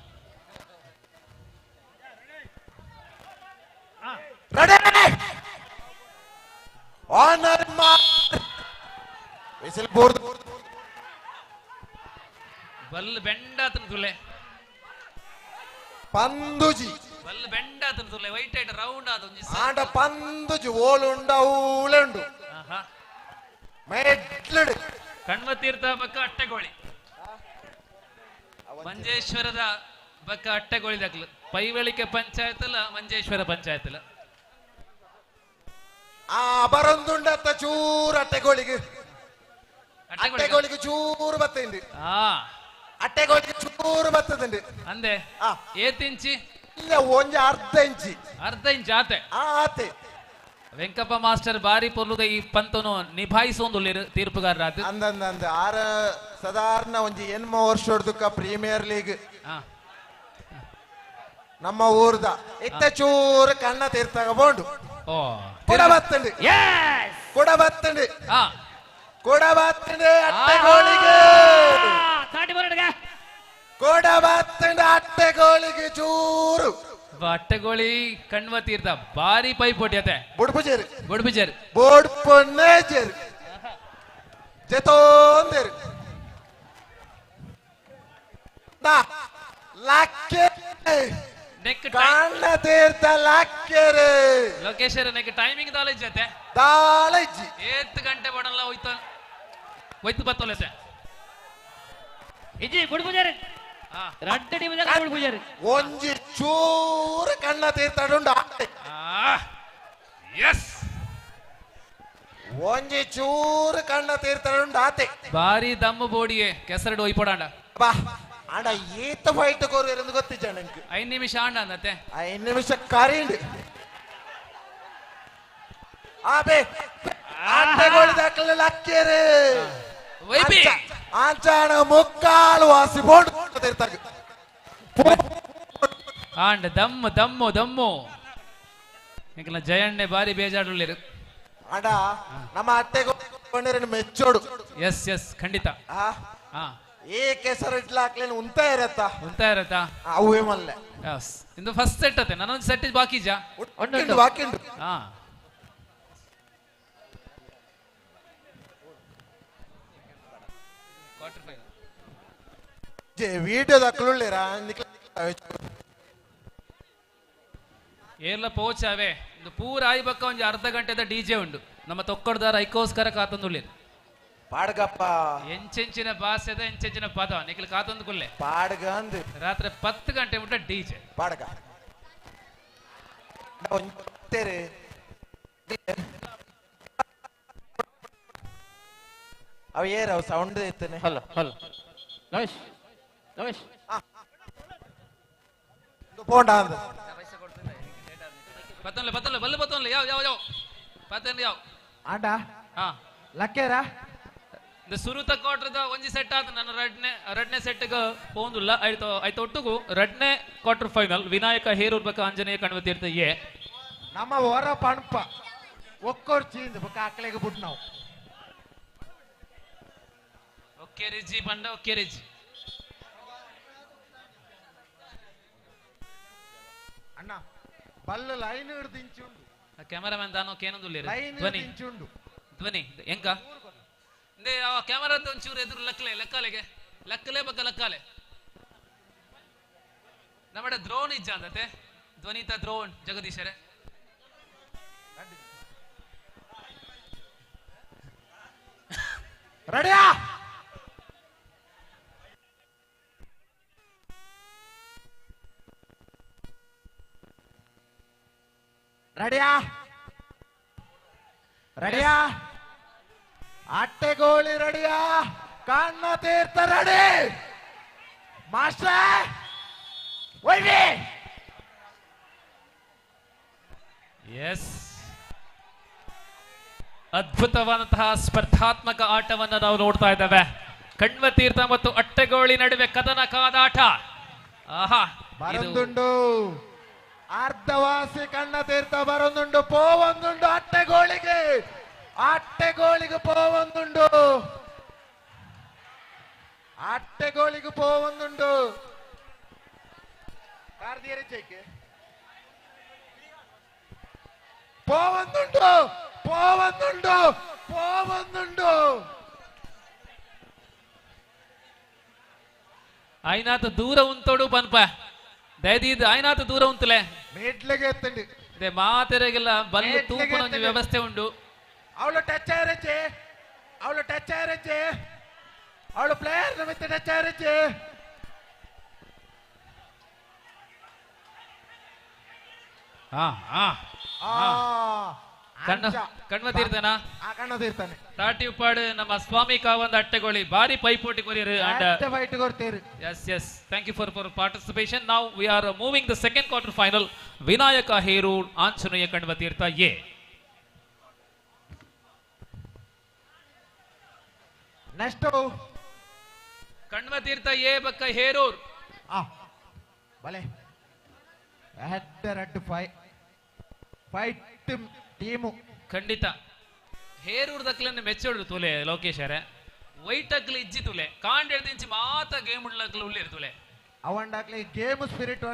ಬಲ್ ಬೆಂಡಾತನ ತುಲೆ ಪಂದುಜಿ ಬಲ್ ಬೆಂಡಾತನ ತುಲೆ ವೈಟ್ ಐಟ್ ರೌಂಡ್ ಆದ ಒಂಜಿ ಆಂಡ ಪಂದುಜಿ ಓಲುಂಡ ಊಲೆಂಡು ಆಹಾ ಮೆಟ್ಲಡು ಕಣ್ವ ತೀರ್ಥ ಬಕ್ಕ ಅಟ್ಟೆಗೋಳಿ ಮಂಜೇಶ್ವರದ ಬಕ್ಕ ಅಟ್ಟೆಗೋಳಿ ದಕ್ಲು ಪೈವಳಿಕೆ ಪಂಚಾಯತ್ಲ ಮಂಜೇಶ್ವರ ಪಂಚಾಯತ್ಲ ಆ ಬರೊಂದುಂಡತ್ತ ಚೂರು ಅಟ್ಟೆಗೋಳಿಗೆ ಚೂರು ಬತ್ತಂಡಿ ಅಟ್ಟೆಗೋಳಿಗೆ ಚೂರು ಬತ್ತದಂಡಿ ಅಂದೆ ಏತಿಂಚಿ ಇಲ್ಲ ಒಂಜಿ ಅರ್ಧ ಇಂಚಿ ಆತೆ ಆತೆ ವೆಂಕಪ್ಪ ಮಾಸ್ಟರ್ ಬಾರಿ ಪೊರ್ಲುದ ಈ ಪಂತನು ನಿಭಾಯಿಸೊಂದು ತೀರ್ಪುಗಾರ ಅಂದಂದ ಆರ ಸಾಧಾರಣ ಒಂಜಿ 8 ವರ್ಷ ಪ್ರೀಮಿಯರ್ ಲೀಗ್ ನಮ್ಮ ಊರ್ದ ಇತ್ತ ಚೂರು ಕಣ್ಣ ತೀರ್ತಾಗ ಬೋಂಡು ಕೊಡಬತ್ತಂಡಿ ಅಟ್ಟೆಗೋಳಿಗೆ ಅಟ್ಟೆಗೋಳಿಗೆ ಚೂರು ಅಟ್ಟೆಗೋಳಿ ಕಣ್ವ ತೀರ್ಥ ಬಾರಿ ಪೈಪೋಟಿ ಅತೆ ಬುಡ್ಪುಜೇರಿ ಬೋಡ್ಪೊನ್ನೇಜೇರಿ ಜತೋಂದೇರಿ ಕಣ್ಣ ತೀರ್ಥ ಲಾಕ್ಕೆರೆ ಲೊಕೇಶನ್ ನೆಕ್ ಟೈಮಿಂಗ್ ದಾಲಜ್ಜತೆ ದಾಲಜ್ಜಿ 8 ಗಂಟೆ ಬಡಲ್ಲ ಹೋಯ್ತು ಬತ್ತೋಲೆತೆ ಇಜಿ ಬುಡ್ಪುಜೇರಿ ರಡ್ಡ ಟೀಮ್ ಬುಡ್ಪುಜೇರಿ ಒಂಜಿ ಚೂರು ಕಣ್ಣ ತೀರ್ಥಡುಂಡ ಎಸ್ ಒಂಜಿ ಚೂರು ಕಣ್ಣ ತೀರ್ಥಡುಂಡ ಆತೆ ಬಾರಿ ದಮ್ಮು ಬೋಡಿಗೆ ಕೆಸರಡು ಒಯ್ಪೋಡಾಂಡ ಬಾ ಆಂಡ ಈತ ಫೈಟ್ ಕೋರು ಎಂದು ಗೊತ್ತಿಜ್ಜ ನಂಗೆ 5 ನಿಮಿಷ ಆಂಡ ಅಂದತೆ 5 ನಿಮಿಷ ಕರೀಂಡ್ ಆಬೆ ಅಟ್ಟೆಗೋಳಿ ದಾಖಲೆ ಲಕ್ಕೇರೆ ಆಂಚಾಣ ಮುಕ್ಕಾಲು ವಾಸಿ ಬೋರ್ಡ್ ತೀರ್ತಾಗ ಆಂಡ ದಮ್ಮು ಇಂಕಲ ಜಯಣ್ಣೆ ಬಾರಿ ಬೇಜಾಡುಳ್ಳಿರು ಆಂಡ ನಮ್ಮ ಅಟ್ಟೆಗೋಳಿ ಮೆಚ್ಚೋಡು ಎಸ್ ಖಂಡಿತ ಈ ಕೆಸರು ಇಟ್ಲಾಕ್ಲೇನು ಉಂತಾ ಇರತ್ತಾ ಅವೇ ಮಲ್ಲೆ ಇಂದು ಫಸ್ಟ್ ಸೆಟ್ ಅತೆ ನನ್ನೊಂದು ಸೆಟ್ ಬಾಕಿ ಜಾ ಬಾಕಿಂಡು ವಿಡಿಯೋ ದಕ್ಕಲುಳ್ಳಿರಾ ಏರ್ಲ ಪೋಚಾವೆ ಇದು ಪೂರ ಆಯ್ಬಕ್ಕ ಒಂಜಿ ಅರ್ಧ ಗಂಟೆದ ಡಿಜೆ ಉಂಡು ನಮ್ಮ ತೊಕ್ಕಡ್ದಾರ ಐಕೋಸ್ಕರ ಕಾತಂದುಳ್ಳಿರು ಪಾಡ್ಗಪ್ಪ ಎಂಚೆಂಚಿನ ಭಾಷೆದ ಎಂಚೆಂಚಿನ ಪದ ನಿಖಿಲ್ ಕಾತಂದು ಕುಲ್ಲೆ ಪಾಡ್ಗ ಅಂದ್ ರಾತ್ರಿ 10 ಗಂಟೆ ಮುಟ್ಟ ಡಿಜೆ ಪಾಡ್ಗ ಅವ ಏರವ ಸೌಂಡ್ ಇತ್ತನೆ ಹಲೋ ರಮೇಶ್ ಪೋಂಡ ಅಂದ ಬತ್ತನ್ಲೆ ಬಲ್ಲ ಯಾವ ಪತ್ತನ್ ಯಾವ ಆಂಡ ಲಕ್ಕೇರಾ இந்த ಸುರುತ ಕ್ವಾರ್ಟರ್ದ ಒಂಜಿ ಸೆಟ್ ಆತ ನನ್ನ ರಡ್ನೆ ಸೆಟ್ಗೆ ಪೋಂದುಲ್ಲ ಐತ ಒಟ್ಟುಗು ರಡ್ನೆ ಕ್ವಾರ್ಟರ್ ಫೈನಲ್ ವಿನಾಯಕ ಹೇರೂರ್ಬೇಕ ಆಂಜನೇಯ ಕಣ್ವ ತೀರ್ಥ ನಮ್ಮ ಹೊರ ಪಣಪ ಒಕ್ಕೋರ್ ಚೀಂದ್ ಬಕ ಆಕಳೆಗೆ ಬಿಟ್ಟು ನಾವು ಒಕ್ಕೆ ರಿಜಿ ಪಂಡ ಒಕ್ಕೆ ರಿಜಿ ಅಣ್ಣ ಬಲ್ಲ ಲೈನ್ ಹಿಡ್ದಿಂಚುಂಡು ಕ್ಯಾಮರಾಮನ್ ದಾನೋ ಕೇನೊಂದುಲ್ಲೇರು ಲೈನ್ ಹಿಡ್ದಿಂಚುಂಡು ಧ್ವನಿ ಎಂಕ ಇಂದೆ ಆ ಕ್ಯಾಮರಾದ ಒಂಚೂರು ಎದುರು ಲಕ್ಕಲೆ ಬಗ್ಗ ಲಕ್ಕಾಲೆ നമ്മുടെ ദ്രോൺ ഇജ്ജാന്തത്തെ ധ്വനിത ദ്രോൺ ജഗദീശരെ റെഡിയാ ರೆಡಿಯಾ ರೆಡಿಯಾ ಅಟ್ಟೆ ಗೋಳಿ ರೆಡಿಯಾ ಕಣ್ಣ ತೀರ್ಥ ರೆಡಿ ಮಾಸ್ಟರ್ ಒಯ್ವಿ ಎಸ್ ಅದ್ಭುತವಾದಂತಹ ಸ್ಪರ್ಧಾತ್ಮಕ ಆಟವನ್ನು ನಾವು ನೋಡ್ತಾ ಇದ್ದೇವೆ. ಕಣ್ವತೀರ್ಥ ಮತ್ತು ಅಟ್ಟೆಗೋಳಿ ನಡುವೆ ಕದನ ಕಾದಾಟ. ಆಹಾ ಬರೊಂದುಂಡು ಅರ್ಧವಾಸಿ ಕಣ್ಣ ತೀರ್ಥ ಬರೊಂದುಂಡು ಪೋವೊಂದುಂಡು ಅಟ್ಟೆಗೋಳಿಗೆ ಪೋವೊಂದುಂಡು ಅಟ್ಟೆಗೋಳಿಗೆ ಪೋವೊಂದುಂಡು ಕಾರ್ದಿಯರಿ ಚೈಕೆ ಪೋವೊಂದುಂಡು ಆಯ್ನಾತ ದೂರ ಉಂತೋಡು ಪನ್ಪ ದಯದೀದ್ ಆಯ್ನಾತ ದೂರ ಉಂತಲೆ ಮೇಡ್ಲೆಗೆ ಎತ್ತಂಡಿ ಅದೇ ಮಾತೆರೆಗೆಲ್ಲ ಬಲ್ಲು ತೂಪುನ ಒಂದು ವ್ಯವಸ್ಥೆ ಉಂಡು. ಅವಳು ಟಚ್ ಆಯ್ರಚ್ಚೆ ಅವಳು ಪ್ಲೇಯರ್ ನಮಿತ್ತ ಟಚ್ ಆಯ್ರಚ್ಚೆ ಕಣ್ವ ತೀರ್ತಾನ ಕಣ್ಣ ತೀರ್ತಾನೆ ತಾಟಿ ಉಪ್ಪಾಡು ನಮ್ಮ ಸ್ವಾಮಿ ಕಾವಂದ ಅಟ್ಟೆಗೋಳಿ ಬಾರಿ ಪೈಪೋಟಿ ಕೊರಿಯರು yes thank you for participation. Now we are moving the second quarter final. Vinayaka Herur Anjaneya Kanva Tirtha A. Next Kanva Tirtha A ಬಕ್ಕ ಹೇರೂರ್ ಬಲೆ ರೆಡ್ ಫೈಟ್ ಟೀಮು ಖಂಡಿತ ಹೇರೂರ್ ದಕ್ಲನ್ನು ಮೆಚ್ಚೋಡು ತುಲೆ ಲೋಕೇಶ್ ಅರೆ ವೈಟ್ ಅಕ್ಲಿ ಇಜ್ಜಿ ತುಲೆ ಕಾಂಡ್ ಎಡ್ದಿಂಚಿ ಮಾತ ಗೇಮ್ ಉಡ್ಲಕ್ಲು ಉಳ್ಳಿರ್ ತುಲೆ ಅವಂಡಾಕ್ಲಿ ಗೇಮ್ ಸ್ಪಿರಿಟ್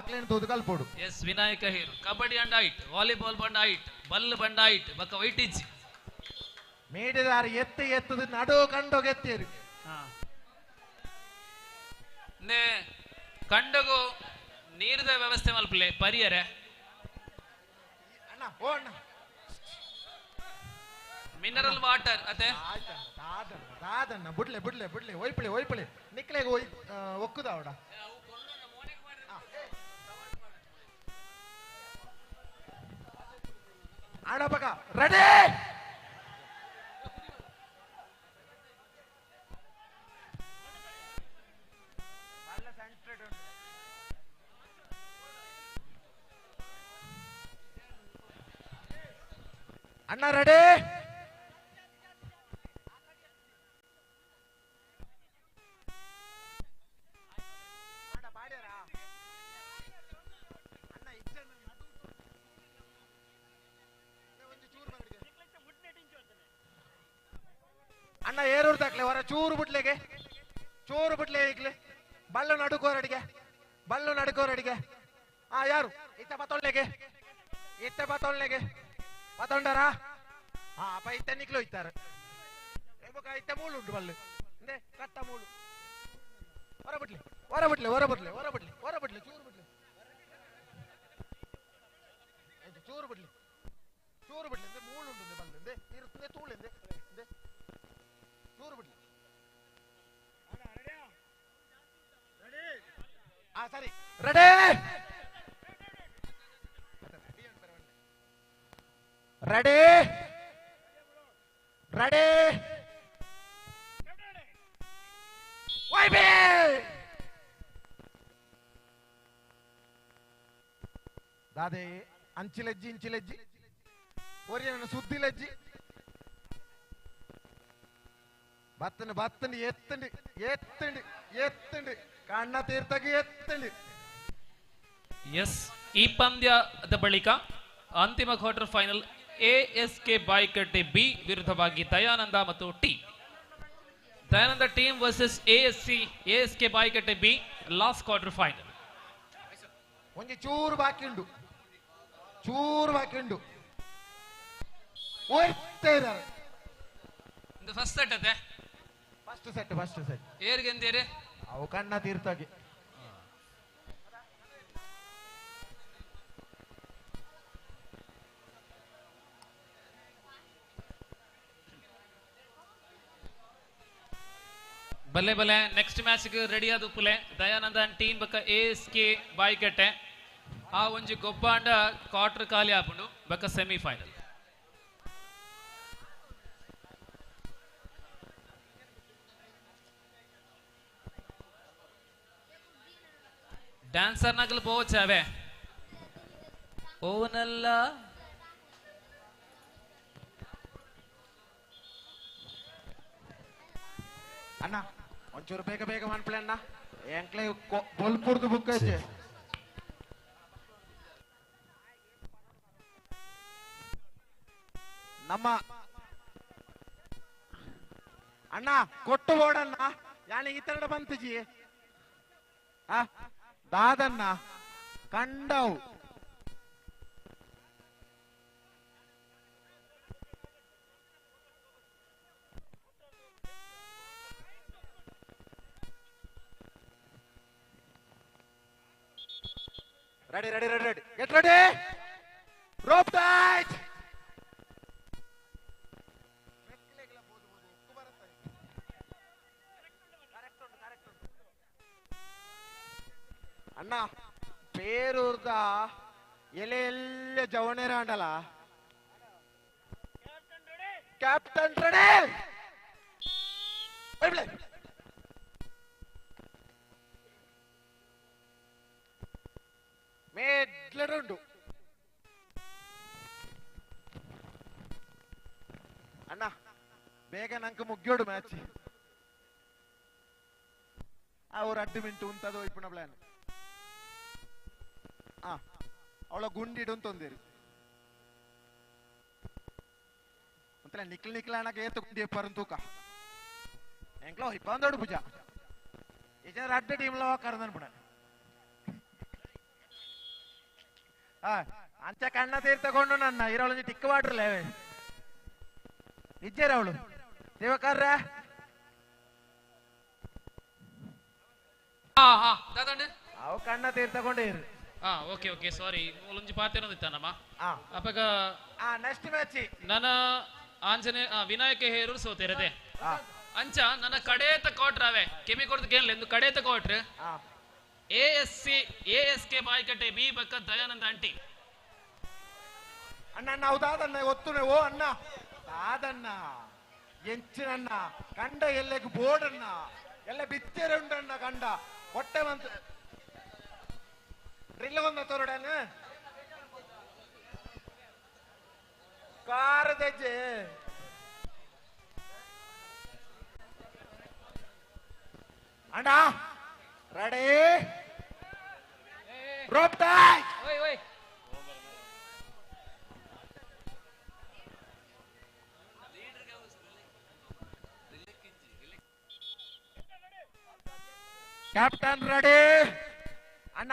ಅಕ್ಲೇನ್ ತೋದು ಪೋಡು. ಎಸ್ ವಿನಾಯಕ ಹೇರೂರ್ ಕಬಡ್ಡಿ ಅಂಡ್ ಐಟ್ ವಾಲಿಬಾಲ್ ಬಂಡ ಐಟ್ ಬಲ್ ಬಂಡ ಐಟ್ ಬಕ್ಕ ವೈಟ್ ಇಜ್ಜಿ ಮೇಡಿದಾರ ಎತ್ತದು ನಡು ಕಂಡೋಗ ಎತ್ತೀರಿ ನೇ ಕಂಡಗು ನೀರದ ವ್ಯವಸ್ಥೆ ಮಲ್ಪಲೆ ಪರಿಯರೆ ಮಿನರಲ್ ವಾಟರ್ ಅದೇ ಬಿಡ್ಲೆ ಒಯ್ಪಳಿ ನಿಕ್ಲೆಗೆ ಒಕ್ಕುದ ಅವಡ ಆಡಬಕ ರೆಡಿ ಅಣ್ಣ ರೆಡಿ ಅಣ್ಣ ಏರೂರ್ ದಾಕ್ಲೆ ಹೊರ ಚೂರು ಬಿಡ್ಲೆ ಈಗ್ಲೆ ಬಳ್ಳು ನಡುಕೋರಡಿಗೆ ಯಾರು ಇತ್ತ ಬತ್ತೊಳ್ಳೆಗೆ ಪತೊಂಡರಾ ಅಪ್ಪ ಇತ್ತ ನಿಕ್ಲು ಇತ್ತಾರೆ ಇತ್ತ ಮೂಳು ಉಂಟು ಬಲ್ಲು ಕಟ್ಟ ಮೂಳು ಹೊರಬಿಡ್ಲೆ ಚೂರು ಬಿಡ್ಲೆ ಮೂಳು ಉಂಟು ಬಲ್ಲು ಇರುತ್ತೆ ತೂಳಿಂದೆ ಚೂರು ಬಿಡ್ಲೆ ಸರಿ ರೆಡಿ ದಾದೆ ಅಂಚಿಲೆಜ್ಜಿ ಒರಿ ನನ್ನ ಸುದ್ದಿಲೆಜ್ಜಿ ಬತ್ತಂಡಿ ಎತ್ತಂಡಿ ಕಣ್ಣ ತೀರ್ಥಗೆ ಎತ್ತಂಡಿ. ಎಸ್ ಈ ಪಂದ್ಯದ ಬಳಿಕ ಅಂತಿಮ quarter final ASK Baikatte B ವಿರುದ್ಧವಾಗಿ ದಯಾನಂದ ಮತ್ತು T. Dayananda team versus ASK Baikatte B last quarter final. ಒಂಜಿ ಚೂರು ಬಾಕಿ ಉಂಡು ಫಸ್ಟ್ ಸೆಟ್ ಅದೇ ಫಸ್ಟ್ ಸೆಟ್ ಏರ್ಗೆಂದೇರೆ ಅವು ಕಣ್ಣ ತೀರ್ಥಗೆ ಬಲ್ಲೆ ನೆಕ್ಸ್ಟ್ ಮ್ಯಾಚ್ ರೆಡಿ ಆದ ಉಪ್ಪುಲೆ ದಯಾನಂದ ಟೀಮ್ ಬಕ್ಕ ASK ಬಾಯ್ಕಟ್ಟೆ ಆ ಒಂಜಿ ಗೊಬ್ಬಾಂಡ ಕ್ವಾರ್ಟರ್ ಖಾಲಿ ಆಪುಂಡು ಬೊಕ್ಕ ಸೆಮಿಫೈನಲ್. డాన్సర్ నగలు పోవచ్చావే ఓవనల్ల ಅಣ್ಣ ಒಂಚೂರು ಬೇಗ ಬೇಗ ಮಾಡ್ಬಿಡಿ ಅಣ್ಣ ಎಂಕ್ಲೆ ಬೋಲ್ಪುರ್ದು ಬುಕ್ ಐತೆ ನಮ್ಮ ಅಣ್ಣ ಕೊಟ್ಟು ಓಡಣ್ಣ ಯಾಣ ಈ ತರ ಬಂತಜಿ ದಾದಣ್ಣ ಕಂಡವು Ready, ready, ready, ready. Get ready. Rope tight. ಅಣ್ಣ ಪೇರೂರ್ದ ಎಲೆ ಎಲ್ಲ ಜವಣೇರ ಅಂಡಲ್ಲ ಕ್ಯಾಪ್ಟನ್ ರೆಡಿ ಮೇಡ್ಲಡುಂಡು ಅಣ್ಣ ಬೇಗ ನಂಗೆ ಮುಗ್ಯೋಡು ಮ್ಯಾಚ್ ಅವ್ರು 2 ಮಿನಿಟ್ ಉಂಟದು ಇಪ್ಪಣ ಪ್ಲಾನ್ ಅವಳ ಗುಂಡಿಡು ಅಂತಂದಿರಿ ಮತ್ತೆ ನಿಕ್ಲ ನಿಕ್ಲ ಅಣ್ಣಗೆ ಏತು ಗುಂಡಿ ಪರಂ ತೂಕ ಎಂಕ್ಲೋ ಇಪ್ಪಂದೋಡು ಭುಜ ಈ 2 ಟೀಮ್ಲ ಕರೆದನ್ ಬಿಡ ಅಂಚ ಕಣ್ಣ ತೀರ್ ತಗೊಂಡು ನನ್ನ ಇರೋಳು ಟಿಕ್ ವಾಟ್ರಲ್ಲ ಇಜ್ಜೇರ ಅವಳು ದೇವಕಾರ್ರ ಅವು ಕಣ್ಣ ತೀರ್ ತಗೊಂಡಿರು ಓಕೆ ಓಕೆ ಸಾರಿ ಒಂಜಿ ಪಾತೆನೋದಿತ್ತನಮ್ಮ ಅಪಗ ನೆಕ್ಸ್ಟ್ ಮ್ಯಾಚ್ ನನ್ನ ಆಂಜನೇಯ ವಿನಾಯಕ ಹೇರೂರು ಸೋತಿರದೆ ಅಂಚ ನನ್ನ ಕಡೇತ ಕೋಟ್ರವೆ ಕೆಮಿ ಕೊಡ್ದು ಕೇಳಲಿ ಎಂದು ಕಡೇತ ಕೋಟ್ರು ASK ಬಾಯ್ಕಟ್ಟೆ ಬಿ ಬಕ್ಕ ದಯಾನಂದ ಆಂಟಿ ಅಣ್ಣ ನಾವು ದಾದಣ್ಣ ಒತ್ತುನೆ ಓ ಅಣ್ಣ ದಾದಣ್ಣ ಎಂಚಿನಣ್ಣ ಕಂಡ ಎಲ್ಲೆಗೆ ಬೋರ್ಡಣ್ಣ ಎಲ್ಲ ಬಿಚ್ಚೇರೆ ಉಂಡಣ್ಣ ಕಂಡ ಹೊಟ್ಟೆ ಬಂತು ಡ್ರಿಲ್ ಒಂದ ತೋರಡಣ್ಣ ಕಾರ್ ದಜ್ಜೆ ಅಣ್ಣ ರೆಡಿ ರೋಪ್ ಟೈಟ್ ಓಯ್ ಓಯ್ ಕ್ಯಾಪ್ಟನ್ ರೆಡಿ ಅಣ್ಣ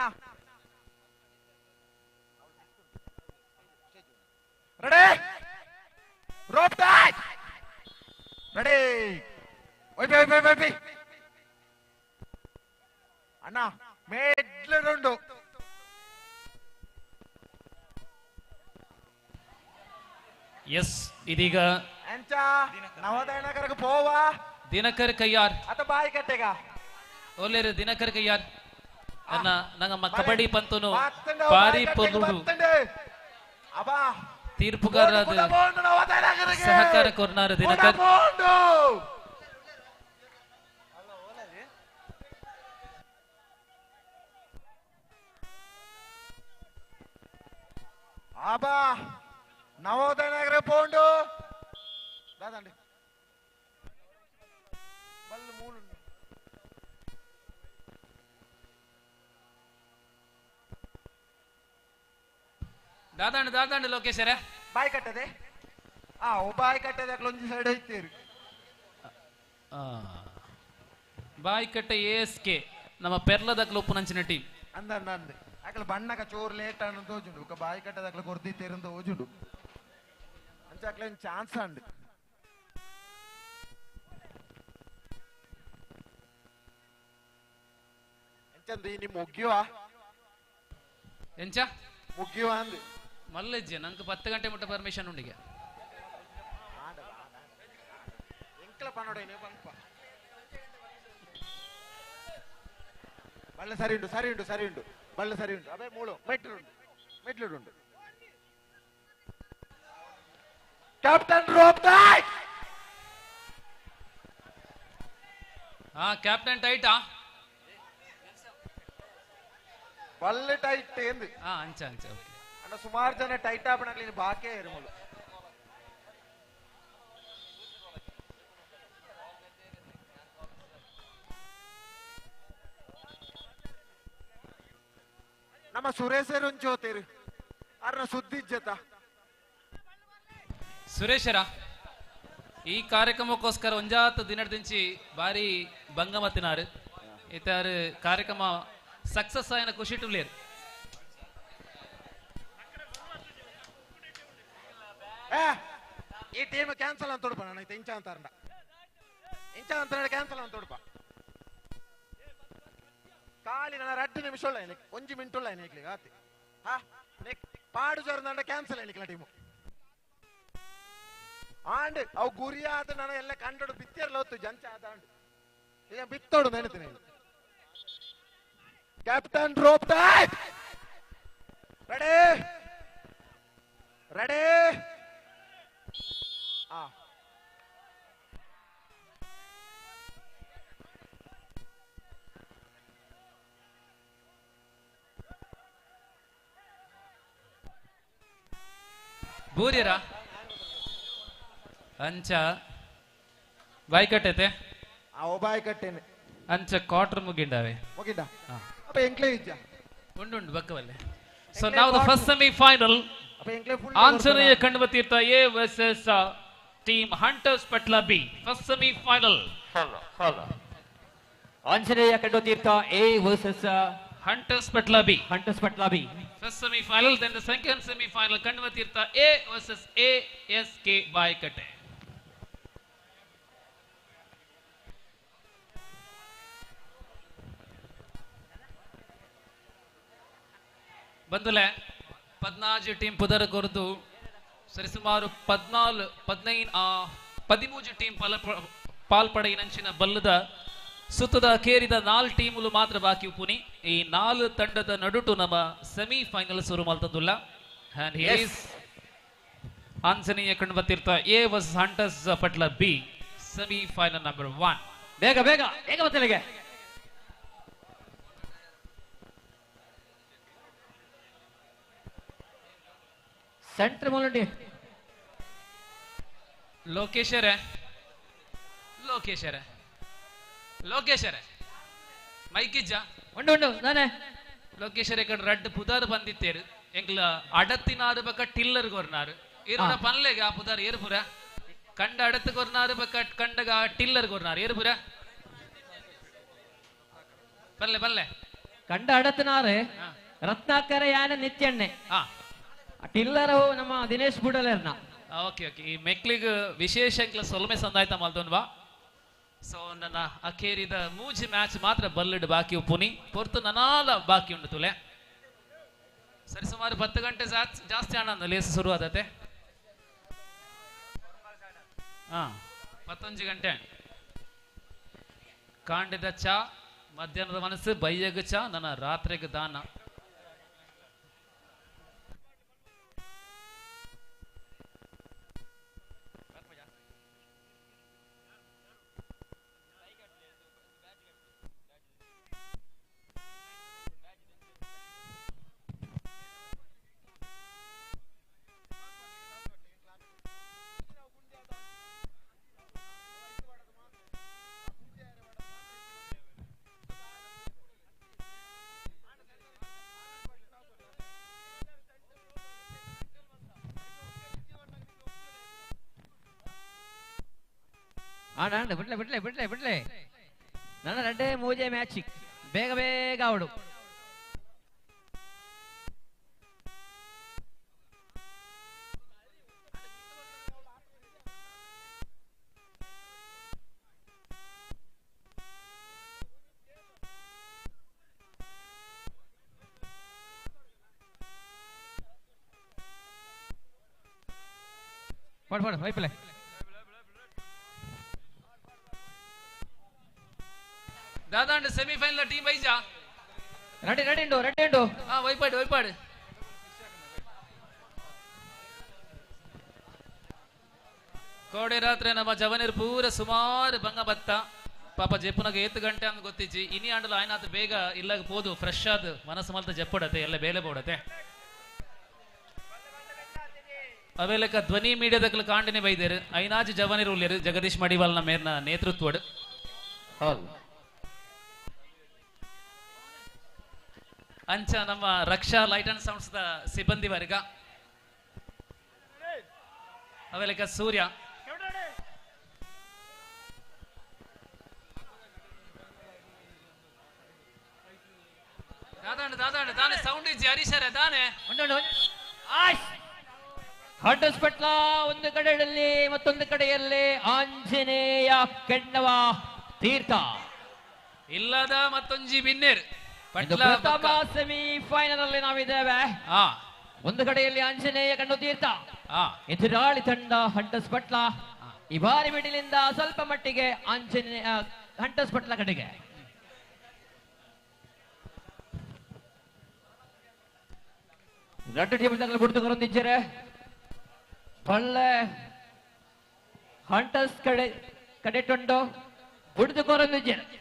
ರೆಡಿ ರೋಪ್ ಟೈಟ್ ರೆಡಿ ಓಯ್ ಬೈ ಬೈ ಬೈ ಬೈ ಅಣ್ಣ ಮೇಡ್ಲುಂಡು ಎಸ್ ಇದೀಗ ಎಂಚ ನವೋದಯ ನಗರಕ್ಕೆ ಪೋವಾ ದಿನಕರ್ ಕಯ್ಯಾರ್ ಅತ ಬಾಯಿ ಕಟ್ಟೆಗ ಒಲ್ಲೇರು ದಿನಕರ್ ಕಯ್ಯಾರ್ ಅನ್ನ ನಂಗಮ್ಮ ಕಬಡ್ಡಿ ಪಂತನು ಪಾರಿ ಪೊರ್ನುಡು ಅಬಾ ತೀರ್ಪುಗಾರರಾದ ಸಹಕಾರ ಕೊರ್ನಾರು ದಿನಕರ್ ಆಬಾ ನವೋದಯ ನಗರ ಪೋಂಡು ದಾದಂಡಿ ಬಲ್ಲು ಮೂಲು ದಾದಂಡು ಲೋಕೇಶರೇ ಬಾಯಿ ಕಟ್ಟದೆ ಓ ಬಾಯಿ ಕಟ್ಟದೆ ಒಂಜಿ ಸೈಡ್ ಐತೀರಿ ಬಾಯಿ ಕಟ್ಟ ASK ನಮ್ಮ ಪೆರ್ಲದಕ್ಲು ಉಪ್ಪುನಂಚಿನ ಟೀಮ್ ಅಂದ ಅಕ್ಲ ಬಣ್ಣಗ ಚೋರ್ ಲೇಟ್ ಅನ್ನು ತೋಜುಂಡು ఒక ಬಾಯಿ ಕಟ್ಟದಕ್ಲ ಕೊರ್ದಿ ತೇರಂದು ಓಜುಂಡು ಅಂಚ ಅಕ್ಲ ಒಂದು ಚಾನ್ಸ್ ಅಂಡ್ ಎಂಚಂದು ನಿಮ್ಮ ಮುಗ್ಯುವ ಎಂಚ ಮುಗ್ಯುವ ಅಂದು ಮಲ್ಲಜ್ಜೆ ನಂಗೆ 10 ಗಂಟೆ ಮುಟ್ಟ ಪರ್ಮಿಷನ್ ಉಂಡಿಗೆ ಎಂಕ್ಲ ಪನ್ನೋಡ ನೀವು ಬಂಪ ಬಲ್ಲ ಸರಿ ಉಂಟು ಬಳ್ಳ ಸರಿ ಉಂಟು ಅದೇ ಮೂಳು ಮೆಟ್ಲುಂಟು ಕ್ಯಾಪ್ಟನ್ ರೋಪ್ ಟೈಟ್ ಕ್ಯಾಪ್ಟನ್ ಟೈಟಾ ಬಳ್ಳ ಟೈಟ್ ಎಂದು ಅಂಚ ಓಕೆ ಅಣ್ಣ ಸುಮಾರು ಜನ ಟೈಟ್ ಆಪಣಲ್ಲಿ ಬಾಕೇ ಇರುಮೂಲು ನಮ್ಮ ಸುರೇಶರು ಒಂಚೋತಿರು ಅರ್ನ ಸುದ್ದಿ ಇಜ್ಜತ ಸುರೇಶರ ಈ ಕಾರ್ಯಕ್ರಮಕ್ಕೋಸ್ಕರ ಒಂಜಾತ ದಿನದಿಂಚಿ ಬಾರಿ ಭಂಗಮತ್ತಿನಾರು ಇತ್ತಾರು ಕಾರ್ಯಕ್ರಮ ಸಕ್ಸಸ್ ಆಯ್ನ ಖುಷಿ ಟುಲೇರು ಈ ಟೀಮ್ ಕ್ಯಾನ್ಸಲ್ ಅಂತ ತೊಡಪ ನನಗೆ ಇಂಚ ಅಂತ ಕ್ಯಾನ್ಸಲ್ ಅಂತ ತೊಡಪ ಕಾಲಿ ನನ್ನ 2 ನಿಮಿಷ ಉಳ್ಳ ಏನಕ್ಕೆ 1 ಮಿನಿಟ್ ಉಳ್ಳ ಏನಕ್ಕೆ ಆತಿ ಪಾಡು ಜೋರ್ದಂಡ ಕ್ಯಾನ್ಸಲ್ ಏನಕ್ಕೆ ಟೀಮು ಆಂಡ್ ಅವು ಗುರಿಯಾದ ನಾನು ಎಲ್ಲ ಕಂಡಡು ಬಿತ್ತಿರ್ಲ ಹೊತ್ತು ಜಂಚ ಆದಾಂಡು ಈಗ ಬಿತ್ತೋಡು ನೆನತೀನಿ ಕ್ಯಾಪ್ಟನ್ ರೋಪ್ ಟೈಟ್ ರೆಡಿ ಬೂರ್ಯರ ಅಂಚ ಬಾಯ್ ಕಟ್ಟೈತೆ ಬಾಯ್ ಕಟ್ಟೇನೆ ಅಂಚ ಕ್ವಾರ್ಟರ್ ಮುಗಿಂಡಾವೆ ಅಪ್ಪ ಎಂಕ್ಲೆ ಇಜ್ಜ ಉಂಡು ಬಕ್ಕವಲ್ಲೇ so now the first semi final Anjaneya Kanvatheertha A versus team Hunters Patla B first semi final Anjaneya Kanvatheertha A versus Hunters Patla B first semi final then the second semi final Kanvatheertha A versus ASK Baikatte ಬಂದುಲೆ 14 team ಪುದರ ಕೊರದು ಸರಿಸುಮಾರು 13 team ಪಾಲ್ಪಡೆಯಿನಂಚಿನ ಬಲ್ಲದ ಸುತ್ತದ ಕೇರಿದ 4 ಟೀಮುಲು ಮಾತ್ರ ಬಾಕಿ ಉಪುನಿ ಈ 4 ತಂಡದ ನಡುಟು ನಮ್ಮ ಸೆಮಿ ಫೈನಲ್ ಶುರು ಮಾಡ್ತದುಲ್ಲ and here is Anjaneya Kanvatheertha A versus Hunters Patla B semi final number 1 ಬೇಗ ಬತ್ತಲಿಗೆ ಸೆಂಟರ್ ಮೂಲಂಡಿ ಲೋಕೇಶರೇ ಮೈಕಿಜ್ಜ ಉಂಡು ನಾನೇ ಲೋಕೇಶರೇ ಕಡೆ ರಡ್ ಪುದಾರ್ ಬಂದಿತ್ತೇರು ಎಂಗ್ಲ ಅಡತ್ತಿನಾರು ಬಕ್ಕ ಟಿಲ್ಲರ್ ಕೊರ್ನಾರು ಇರುನ ಪನ್ಲೆಗ ಆ ಪುದಾರ್ ಏರ್ಪುರ ಕಂಡ ಅಡತ್ತು ಕೊರ್ನಾರು ಬಕ್ಕ ಕಂಡಗ ಟಿಲ್ಲರ್ ಕೊರ್ನಾರು ಏರ್ಪುರ ಬಲ್ಲೆ ಕಂಡ ಅಡತ್ತಿನಾರು ರತ್ನಾಕರ ಯಾನ ನಿತ್ಯಣ್ಣೆ ಟಿಲ್ಲರು ನಮ್ಮ ದಿನೇಶ್ ಬುಡಲೇರ್ನ ಓಕೆ ಈ ಮೆಕ್ಲಿಗ್ ವಿಶೇಷ ಸೊಲ್ಮೆ ಸಂದಾಯ್ತ ಮಲ್ದೋನ್ವಾ ಸೊ ನನ್ನ ಅಖೇರಿದ ಮೂಜಿ ಮ್ಯಾಚ್ ಮಾತ್ರ ಬಲ್ಲಿಡ್ ಬಾಕಿ ಉಪ್ಪುನಿ ಪೊರ್ತು ನನಾಲ ಬಾಕಿ ಉಂಡು ತುಲೆ ಸರಿ ಸುಮಾರು 10 ಗಂಟೆ ಜಾಸ್ತಿ ಆನಂದ ಲೇಸ ಶುರು ಆದತೆ 11 ಗಂಟೆ ಕಾಂಡಿದ ಚಾ ಮಧ್ಯಾಹ್ನದ ಮನಸ್ಸು ಬೈಯಗ ಚಾ ನನ್ನ ರಾತ್ರಿಗೆ ದಾನ ಬಿಡ್ಲೆ ನನ್ನ 2 ಮ್ಯಾಚ್ ಬೇಗ ಅವಡು ಪಡ್ ವೈಪ್ಲೆ ದಾದಾಂಡ್ ಸೆಮಿಫೈನಲ್ ಟೀಮ್ ಬೈಜಾ రెడీ రెడీ ఉండు రెడీ ఉండు వైపాడు ಕೋಡೆ ರಾತ್ರಿ ನಮ್ಮ ಜವನರು ಪೂರ ಸುಮಾರು ಬಂಗ ಬತ್ತ ಪಾಪ ಜೆಪ್ಪುನಾಗ 8 ಗಂಟೆ ಅಂತ ಗೊತ್ತಿಜ್ಜಿ ಇನಿ ಆಂಡಲ ಆಯ್ನಾತ ಬೇಗ ಇಲ್ಲಾಗ ಪೋದು ಫ್ರೆಶ್ ಆದ ಮನಸ್ಸು ಮಲ್ತ ಜಪ್ಪಡತೆ ಎಲ್ಲ ಬೇಲೆ ಬೋಡತೆ ಅವೇಲೆಕ್ಕ ಧ್ವನಿ ಮೀಡಿಯಾದಕ್ಕಲ ಕಾಂಡಿನಿ ಬೈದೇರು ಐನಾಜ್ ಜವನರು ಉಲ್ಲೇರು ಜಗದೀಶ್ ಮಡಿವಾಲ್ನ ಮೇರ್ನ ನೇತೃತ್ವಡ್ ಅಂಚ ನಮ್ಮ ರಕ್ಷಾ ಲೈಟ್ ಅಂಡ್ ಸೌಂಡ್ಸ್ ದ ಸಿಬ್ಬಂದಿ ವರ್ಗ ಅವೇಲೆಕ್ಕ ಸೂರ್ಯ ದಾನೆ ಸೌಂಡ್ ಇಜ್ಜಿ ಹರೀಶರೇ ದಾನೆ ಹಡ್ಡಸ್ಪಟ್ಲ ಒಂದು ಕಡೆಯಲ್ಲಿ ಮತ್ತೊಂದು ಕಡೆಯಲ್ಲಿ ಆಂಜನೇಯ ಕೆಣ್ಣವ ತೀರ್ಥ ಇಲ್ಲದ ಮತ್ತೊಂಜಿ ಬಿನ್ನೇರ್ ಪ್ರಥಮ ಸೆಮಿ ಫೈನಲ್ ಅಲ್ಲಿ ನಾವಿದ್ದೇವೆ ಒಂದು ಕಡೆಯಲ್ಲಿ ಆಂಜನೇಯ ಕಣ್ಣು ತೀರ್ಥ ಎದುರಾಳಿ ತಂಡ ಹಂಟಸ್ಪಟ್ಲ ಈ ಬಾರಿ ಮಿಡಿಲಿಂದ ಸ್ವಲ್ಪ ಮಟ್ಟಿಗೆ ಆಂಜನೇಯ ಹಂಟಸ್ಪಟ್ಲ ಕಡೆಗೆ രണ്ട് ടീമിൽ തങ്ങൾ കൊടുത്തുകൊണ്ടിരിച്ചത് പള്ളെ ഹണ്ടേഴ്സ് കണ്ടിട്ടുണ്ടോ കൊടുത്തുകൊണ്ടിരിച്ചത്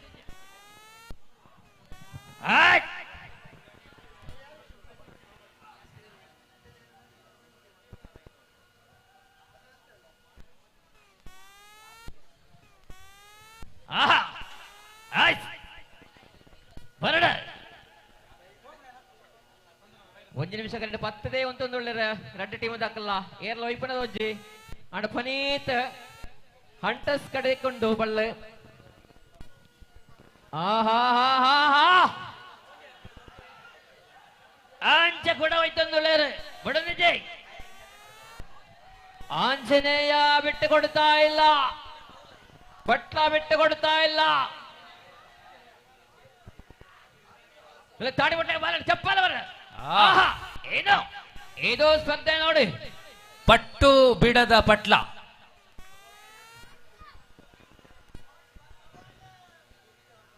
ಬರಡ ಒಂಜಿ ನಿಮಿಷ ಕರೆಂಟ್ 10 ಒಂದೊಂದುಳ್ಳರ ಎರಡು ಟೀಮ್ ದಾಕಲ್ಲ ಏರ್ಲ ವೈಪನದ ಒಂಜಿ ಆಂಡ ಪನೀತ್ ಹಂಟರ್ಸ್ ಕಡೆಕೊಂಡು ಬಳ್ಳೆ ಅಂಚ ಕೂಡ ಹೋಯ್ತೊಂದುಳ್ಳರು ಬಡನಿಜೆ ಆಂಜನೇಯ ಬಿಟ್ಟು ಕೊಡ್ತಾ ಇಲ್ಲ ಪಟ್ಲ ಬಿಟ್ಟು ಕೊಡ್ತಾ ಇಲ್ಲ ತಾಡಿ ಬಿಟ್ಟ ಬಾಲ ಚಪ್ಪಲ ಬರ ಏನು ಏದೋ ಸ್ಪರ್ಧೆ ನೋಡಿ ಪಟ್ಟು ಬಿಡದ ಪಟ್ಲ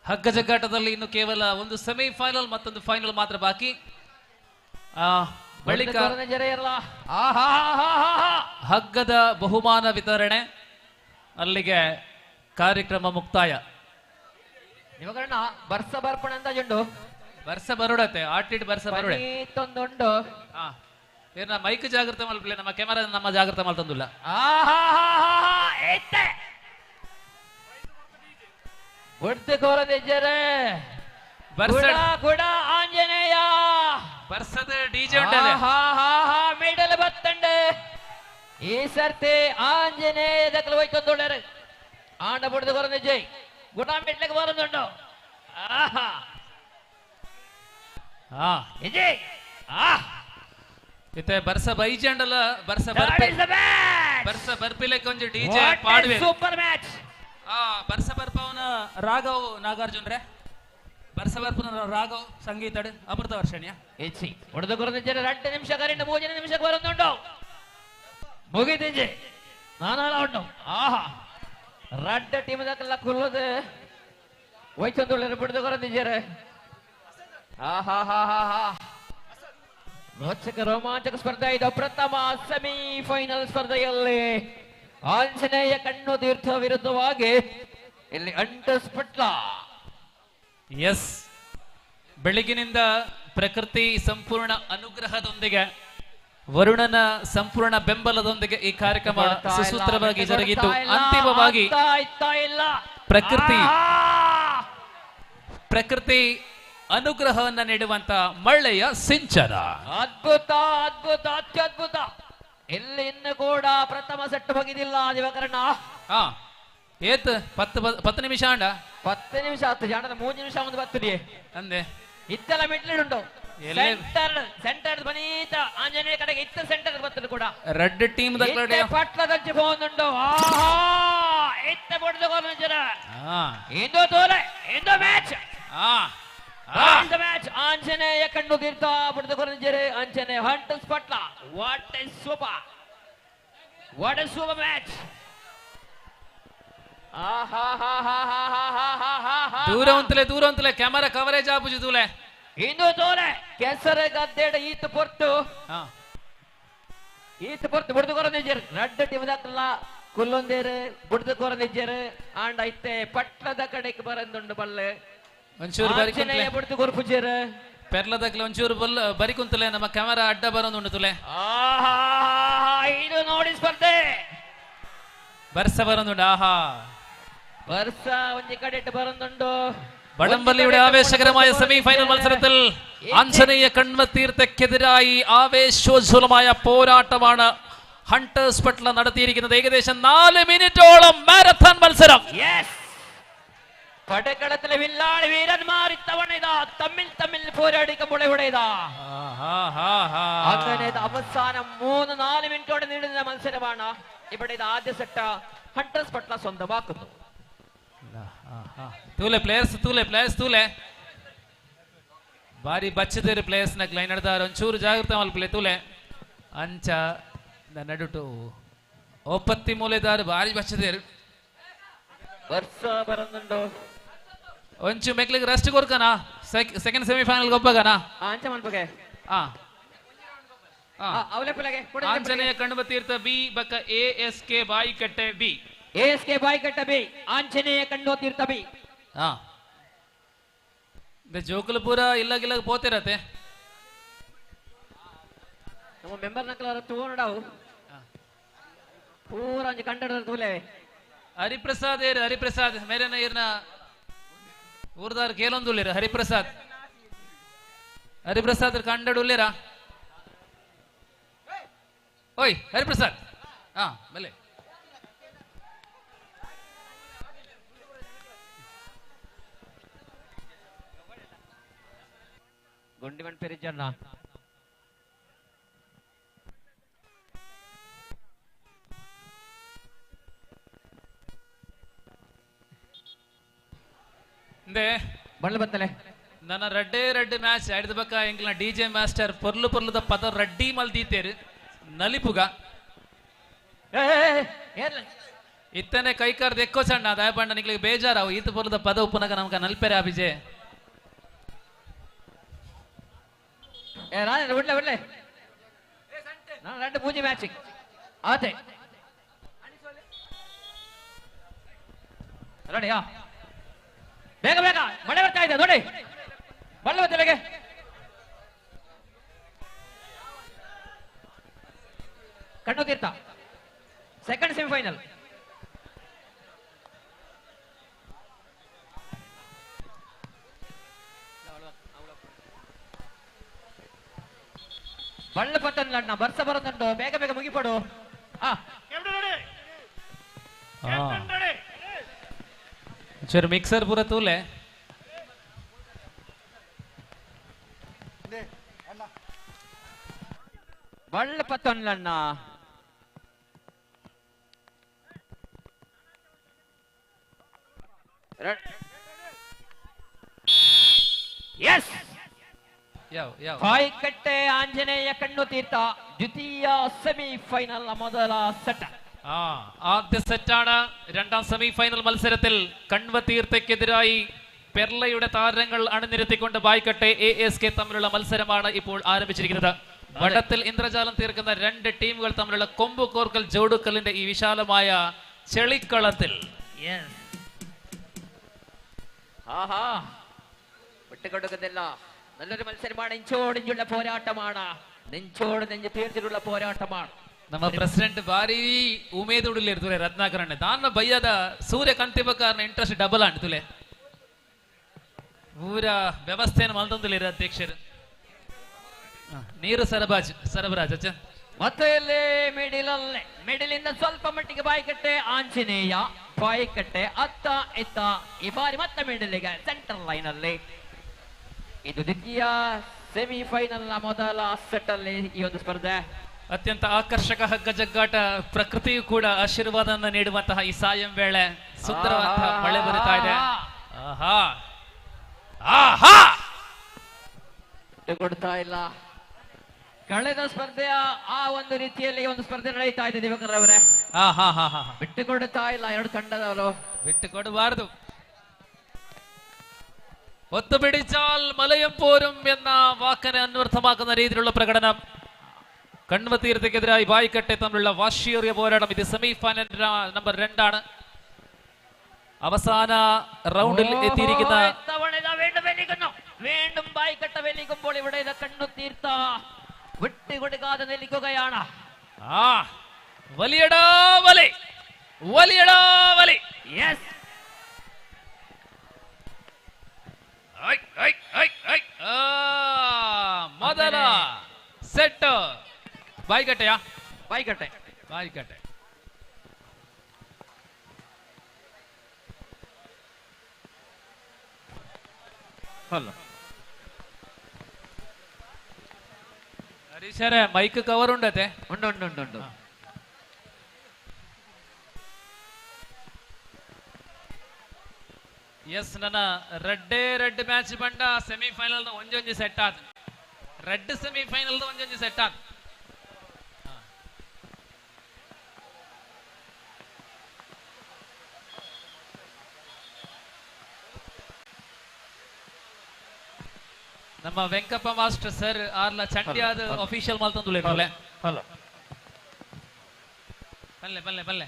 ಹಗ್ಗ ಜಗ್ಗಾಟದಲ್ಲಿ ಇನ್ನು ಕೇವಲ ಒಂದು ಸೆಮಿಫೈನಲ್ ಮತ್ತೊಂದು ಫೈನಲ್ ಮಾತ್ರ ಬಾಕಿ ಬಳಿಕ ಹಗ್ಗದ ಬಹುಮಾನ ವಿತರಣೆ ಅಲ್ಲಿಗೆ ಕಾರ್ಯಕ್ರಮ ಮುಕ್ತಾಯ ಇವಾಗ ಬರ್ಸ ಬರ್ಪಣೆ ಅಂತ ಜಂಡು ಬರ್ಸ ಬರುಡತೆ ಆಟಿಡ್ ಬರ್ಸ ಬರುಡೆ ತೊಂದುಂಡು ಏನ ಮೈಕ್ ಜಾಗೃತ ಮಲ್ಪಲೆ ನಮ್ಮ ಕ್ಯಾಮರಾ ನಮ್ಮ ಜಾಗೃತ ಮಲ್ತಂದುಲ್ಲ ಒಡ್ತು ಕೋರದಿಜ್ಜರೆ ಕೂಡ ಆಂಜನೇಯ ಬರ್ಸದ ಡಿಜೆ ಉಂಟದೆ ಮೆಡಲ್ ಬತ್ತಂಡೆ ಈ ಸರ್ತಿ ಆಂಜನೇಯ ದಕ್ಕಲು ಹೋಯ್ತೊಂದುಳ್ಳರು ಆಂಡ ಬಿಡ್ದು ಕೋರದಿಜ್ಜೆ ಗುಡ ಮೆಟ್ಲಿಗೆ ಬರುದುಂಡು ಇತ್ತೆ ಬರ್ಸ ಬೈಜಂಡಲ ಬರ್ಸ ಬರ್ಸ ಬರ್ಪಿಲೆ ಕೊಂಚ ಡಿಜೆ ಪಾಡ್ವೆ ಸೂಪರ್ ಮ್ಯಾಚ್ ಬರ್ಸ ಬರ್ಪವನ ರಾಘವ್ ನಾಗಾರ್ಜುನ್ ರೇ ಬರ್ಸ ಬರ್ಪನ ರಾಘವ್ ಸಂಗೀತಡ್ ಅಮೃತ ವರ್ಷಣ್ಯ ಹೆಚ್ಚಿ ಹೊಡೆದು ಕೊರದಿಜ್ಜೆ 2 ನಿಮಿಷ ಕರೆಂಟ್ 3 ನಿಮಿಷಕ್ಕೆ ಬರುದುಂಡು ಮುಗಿದಿಜ್ಜೆ ನಾನಾಲ ಉಂಟು ರಡ್ಡ ಟೀಮ್ ದಕ್ಕಲ್ಲ ಕುಲ್ಲದು ಹೋಯ್ತೊಂದುಳ್ಳರು ಬಿಡ್ದು ಕೊರದಿಜ್ಜರೆ ರೋಮಾಂಚಕ ಸ್ಪರ್ಧೆ ಇದು ಪ್ರಥಮ ಸೆಮಿಫೈನಲ್ ಸ್ಪರ್ಧೆಯಲ್ಲಿ ಆಂಜನೇಯ ಕಣ್ಣು ತೀರ್ಥ ವಿರುದ್ಧವಾಗಿ ಇಲ್ಲಿ ಅಂಟಸ್ಪಟ್ಲ ಎಸ್ ಬೆಳಗಿನಿಂದ ಪ್ರಕೃತಿ ಸಂಪೂರ್ಣ ಅನುಗ್ರಹದೊಂದಿಗೆ ವರುಣನ ಸಂಪೂರ್ಣ ಬೆಂಬಲದೊಂದಿಗೆ ಈ ಕಾರ್ಯಕ್ರಮ ಸುಸೂತ್ರವಾಗಿ ಜರುಗಿತು ಅಂತಿಮವಾಗಿ ಪ್ರಕೃತಿ ಅನುಗ್ರಹವನ್ನ ನೀಡುವಂತ ಮಳೆಯ ಸಿಂಚನ ಅದ್ಭುತ ಅದ್ಭುತ ಅತ್ಯದ್ಭುತ ಇಲ್ಲಿ ಇನ್ನು ಕೂಡ ಪ್ರಥಮ ಸೆಟ್ ಮುಗಿದಿಲ್ಲ ದಿವಕರಣ ಏತ್ 10 ನಿಮಿಷ ಅಂಡ 10 ನಿಮಿಷ ಆತು ಜಾಣದ 3 ನಿಮಿಷ ಮುಂದೆ ಬರ್ತದೆ ಅಂದೆ ಇತ್ತೆಲ್ಲ ಮಿಡ್ಲಿಡುಂಟು ಸೆಂಟರ್ ಬನೀತ ಆಂಜನೇಯ ಕಡೆಗೆ ಇತ್ತ ಸೆಂಟರ್ ಬರ್ತದೆ ಕೂಡ ರೆಡ್ ಟೀಮ್ ಪಟ್ಲ ದಂಚಿ ಹೋಗುಂಟು ಇತ್ತ ಬಡ್ದು ಜನ ಇಂದು ತೋಲೆ ಇಂದು ಮ್ಯಾಚ್ ಮ್ಯಾಚ್ ಆಂಜನೇಯ ಕಣ್ಣು ತೀರ್ಥ ಪಡೆದುಕೊಂಡಿದ್ದಾರೆ Anjaneya hunters Patla what A super match ದೂರ ಉಂತಲೆ ಕ್ಯಾಮರಾ ಕವರೇಜ್ ಆಪುಜಿ ತೂಲೆ ಇನ್ನು ತೋಲೆ ಕೆಸರ ಗದ್ದೆಡ ಈತ ಪೊರ್ತು ಈತ ಪೊರ್ತು ಬುಡ್ದು ಕೊರನಿಜ್ಜರು ರಡ್ಡ ಟೀಮ್ ದಾಖಲ ಕುಲ್ಲೊಂದೇರು ಬುಡ್ದು ಕೊರನಿಜ್ಜರು ಆಂಡ್ ಐತೆ ಪಟ್ಲದ ಕಡೆಗೆ ಬರಂದುಂಡು ಬಲ್ಲೆ ಒಂಚೂರು ಬುಡ್ದು ಕೊರ್ಪುಜರು ಪೆರ್ಲದಕ್ಲೆ ಒಂಚೂರು ಬರಿ ಕುಂತಲೆ ನಮ್ಮ ಕ್ಯಾಮರಾ ಅಡ್ಡ ಬರೋದು ತುಲೆ ಇದು ನೋಡಿ ಸ್ಪರ್ಧೆ ಬರ್ಸ ಬರೋದುಂಡು ಆಹಾ വർഷ ഒന്നി കണ്ടിട്ട് പറയുന്നുണ്ടോ വടംവലിയുടെ ആവേശകരമായ സെമി ഫൈനൽ മത്സരത്തിൽ ആഞ്ജനേയ കണ്വത്തീർത്ഥക്കെതിരായി ആവേശോജ്വലമായ പോരാട്ടമാണ് ഹണ്ടേഴ്സ് പട്ല നടത്തിയിരിക്കുന്നത്. ഏകദേശം 4 മിനിറ്റോളം മാരത്തോൺ മത്സരം. പടക്കളത്തിലെ വില്ലാളി വീരന്മാർ ഇത്തവണ ഇതാ തമ്മിൽ പോരാടിക്കുമ്പോൾ ഇവിടെ ഇതാ അങ്ങനെ അവസാനം 3-4 മിനിറ്റോടെ നീളുന്ന മത്സരമാണ്. ഇവിടെ ഇത് ആദ്യ സെറ്റ് ഹണ്ടേഴ്സ് പട്ല സ്വന്തമാക്കുന്നു. ತೂಲೆ ಬಾರಿ ಬಚ್ಚದೇರು ಪ್ಲೇಯರ್ಸ್ ನ ಲೈನ್ ನಡೆದಾರ ಒಂಚೂರು ಜಾಗ್ರತೆ ಮಲ್ಪಲೆ ತೂಲೆ ಅಂಚ ನಡುಟು ಒಪ್ಪತ್ತಿ ಮೂಲೆದಾರು ಬಾರಿ ಬಚ್ಚದೇರು ವರ್ಷ ಬರಂದುಂಡು ಒಂಚು ಮೆಕ್ಲಿಗೆ ರೆಸ್ಟ್ ಕೊರ್ಕನ ಸೆಕೆಂಡ್ ಸೆಮಿಫೈನಲ್ ಗೊಬ್ಬಗನ ಅಂಚ ಮಲ್ಪಗೆ ಆಂಜನೇಯ ಕಣ್ವತೀರ್ಥ ಬಿ ಬಕ ASK Baikatte B ASK Baikatte B Anjaneya Kanvatheertha B ಜೋಕುಲು ಪೂರ ಇಲ್ಲಾಗಿಲ್ಲ ಪೋತಿರತ್ತೆ ನಮ್ಮ ಮೆಂಬರ್ ನಕಲ ತೂನಡಾವು ಪೂರ ಅಂಜ ಕಂಡಡ ತೂಲೆ ಹರಿಪ್ರಸಾದ್ ಮೇರೆನ ಇರ್ನ ಊರ್ದಾರ್ ಕೇಳೊಂದುಲ್ಲೇರ ಹರಿಪ್ರಸಾದ್ ಕಂಡಡು ಉಲ್ಲೇರ ಓಯ್ ಹರಿಪ್ರಸಾದ್ ಬಲೆ ಗುಂಡಿಮಣ್ ಪೆರಿಜಣ್ಣ ಬಣ್ಣ ಬತ್ತಲೆ ನನ್ನ ರಡ್ಡೆ ಮ್ಯಾಚ್ ಆಡಿದ ಬಕ್ಕ ಎಂಕ್ಲ DJ ಮಾಸ್ಟರ್ ಪೊರ್ಲುದ ಪದ ರಡ್ಡಿ ಮಲ್ದೀತೇರು ನಲಿಪುಗ ಇತ್ತನೆ ಕೈಕಾರ್ದ ಎಕ್ಕೋ ಸಣ್ಣ ದಯಪಂಡ ನಿಕ್ಲಿಗೆ ಬೇಜಾರಾವು ಈತ ಪೊರ್ಲುದ ಪದ ಉಪ್ಪುನಗ ನಮ್ಗ ನಲ್ಪೆರೆ ಅಭಿಜೆ ಬಿಡ್ಲೆ ನಾನು 2 ಪೂಜೆ ಮ್ಯಾಚಿಂಗ್ ಆತೆ ರೆಡಿಯಾ ಬೇಗ ಮಳೆ ಬರ್ತಾ ಇದೆ ನೋಡಿ ಬಲ್ಲ ಬತ್ತಲೆಗೆ ಕಣ್ಣುತೀರ್ಥ ಸೆಕೆಂಡ್ ಸೆಮಿಫೈನಲ್ ಬಳ್ಳ ಪತ್ತಲ್ಲ ಬರ್ಸ ಬರುತ್ತುಂಟು ಬೇಗ ಮುಗಿಪಡು ಚೂರು ಮಿಕ್ಸರ್ ಪೂರ ತೂಲೆ ಬಳ್ಳ ಪತ್ತಲ್ಲ ಎಸ್ ಬಾಯಿಕಟ್ಟೆ ಆಂಜನೇಯ ಕಣ್ಣುತೀರ್ಥ ದ್ವಿತೀಯ സെമിഫൈനൽ ಮೊದಲ സെറ്റ് ആദ്യ സെറ്റാണ്. രണ്ടാം സെമിഫൈനൽ മത്സരത്തിൽ കൺവതീർത്ഥക്കെതിരായി പെർലയുടെ താരങ്ങൾ അണിനിരത്തിക്കൊണ്ട് ബായ്ക്കട്ടെ ASK തമ്മിലുള്ള മത്സരമാണ് ഇപ്പോൾ ആരംഭിച്ചിരിക്കുന്നത്. വടത്തിൽ ഇന്ദ്രജാലം തീർക്കുന്ന 2 ടീമുകൾ തമ്മിലുള്ള കൊമ്പ് കോർക്കൽ ജോഡുക്കലിന്റെ ഈ വിശാലമായ ചെളിക്കളത്തിൽ വിട്ടുകൊടുക്കുന്നില്ല. നല്ലൊരു മത്സരമാണ്. ഇഞ്ചോടിഞ്ചുള്ള പോരാട്ടമാണ്. നെഞ്ചോട് നെഞ്ച് തീർച്ചിട്ടുള്ള പോരാട്ടമാണ്. ನಮ್ಮ ಪ್ರೆಸಿಡೆಂಟ್ ಬಾರಿ ಉಮೇದುಡಿಲಿರ್ ತುಲೆ ರತ್ನಾಕರಣ್ಣ ದಾನ ಬಯ್ಯದ ಸೂರ್ಯ ಕಂತಿಬಕಾರನ ಇಂಟ್ರೆಸ್ಟ್ ಡಬಲ್ ಅಂಡ್ ತುಲೆ ಪೂರ ವ್ಯವಸ್ಥೆಯನ್ನು ಮಲ್ತೊಂದಿಲ್ಲಿರ ಅಧ್ಯಕ್ಷರು ನೀರು ಸರಬರಾಜ್ ಅಚ್ಚ ಮತ್ತೆ ಇಲ್ಲಿ ಮಿಡಿಲಿಂದ ಸ್ವಲ್ಪ ಮಟ್ಟಿಗೆ ಬಾಯಿಕಟ್ಟೆ ಆಂಜನೇಯ ಬಾಯಿಕಟ್ಟೆ ಅತ್ತ ಇತ್ತ ಈ ಬಾರಿ ಮತ್ತೆ ಮಿಡಿಲಿಗೆ ಸೆಂಟರ್ ಲೈನ್ ಅಲ್ಲಿ ಇದು ದ್ವಿತೀಯ ಸೆಮಿಫೈನಲ್ ಮೊದಲ ಸೆಟ್ ಅಲ್ಲಿ ಈ ಒಂದು ಸ್ಪರ್ಧೆ ಅತ್ಯಂತ ಆಕರ್ಷಕ ಹಗ್ಗ ಜಗ್ಗಾಟ ಪ್ರಕೃತಿಯು ಕೂಡ ಆಶೀರ್ವಾದವನ್ನು ನೀಡುವಂತಹ ಈ ಸಾಯಂ ವೇಳೆ ಸುಂದರವಾದಂತಹ ಮಳೆ ಬರುತ್ತಾ ಇದೆ. ಕೊಡ್ತಾ ಇಲ್ಲ. ಕಳೆದ ಸ್ಪರ್ಧೆಯ ಆ ಒಂದು ರೀತಿಯಲ್ಲಿ ಒಂದು ಸ್ಪರ್ಧೆ ನಡೀತಾ ಇದೆ ದಿವಾಕರ್ ಅವರೇ. ಬಿಟ್ಟು ಕೊಡುತ್ತಾ ಇಲ್ಲ ಎರಡು ತಂಡದವರು. ಬಿಟ್ಟು ಕೊಡಬಾರದು. ഒത്തുപിടിച്ചാൽ മലയും പോരും എന്ന വാക്കിനെ അന്വർത്ഥമാക്കുന്ന രീതിയിലുള്ള പ്രകടനം. കൺവതീരത്തേക്കെതിരായി വായിക്കട്ടെ തമ്മിലുള്ള വാശിയേറിയ പോരാട്ടം. ഇത് സെമി ഫൈനൽ നമ്പർ 2 ആണ്. അവസാന റൗണ്ടിൽ എത്തിയിരിക്കുന്ന വീണ്ടും വായിക്കട്ട വെലിക്കുമ്പോൾ ഇവിടെ കണ്ണുതീർത്ത വിട്ടുകൊടുക്കാതെ നിൽക്കുകയാണ്. വലിയടാ വലി, വലിയടാ വലി. യെസ്, ಮೊದಲ ಸೆಟ್ ಬಾಯ್ಕಟ್ಟೆಯಾ? ಬಾಯ್ಕಟ್ಟೆ, ಬಾಯ್ಕಟ್ಟೆ. ಹರೀಶರೇ ಮೈಕ್ ಕವರ್ ಉಂಡತೆ? ಉಂಡು. ಎಸ್, ನನ್ನ ರೆಡ್ ಮ್ಯಾಚ್ ಬಂಡ ಸೆಮಿಫೈನಲ್ ಒಂಜೊಂಜಿ ಸೆಟ್ ಆದ. ರೆಡ್ ಸೆಮಿಫೈನಲ್ ಒಂಜೊಂಜಿ ಸೆಟ್ ಆದ. ನಮ್ಮ ವೆಂಕಪ್ಪ ಮಾಸ್ಟರ್ ಸರ್ ಆರ್ಲ ಚಂಡ್ಯಾದ ಅಫಿಷಿಯಲ್ ಮಲ್ತಂದುಲೆ ಬಲ್ಲೆ ಬಲ್ಲೆ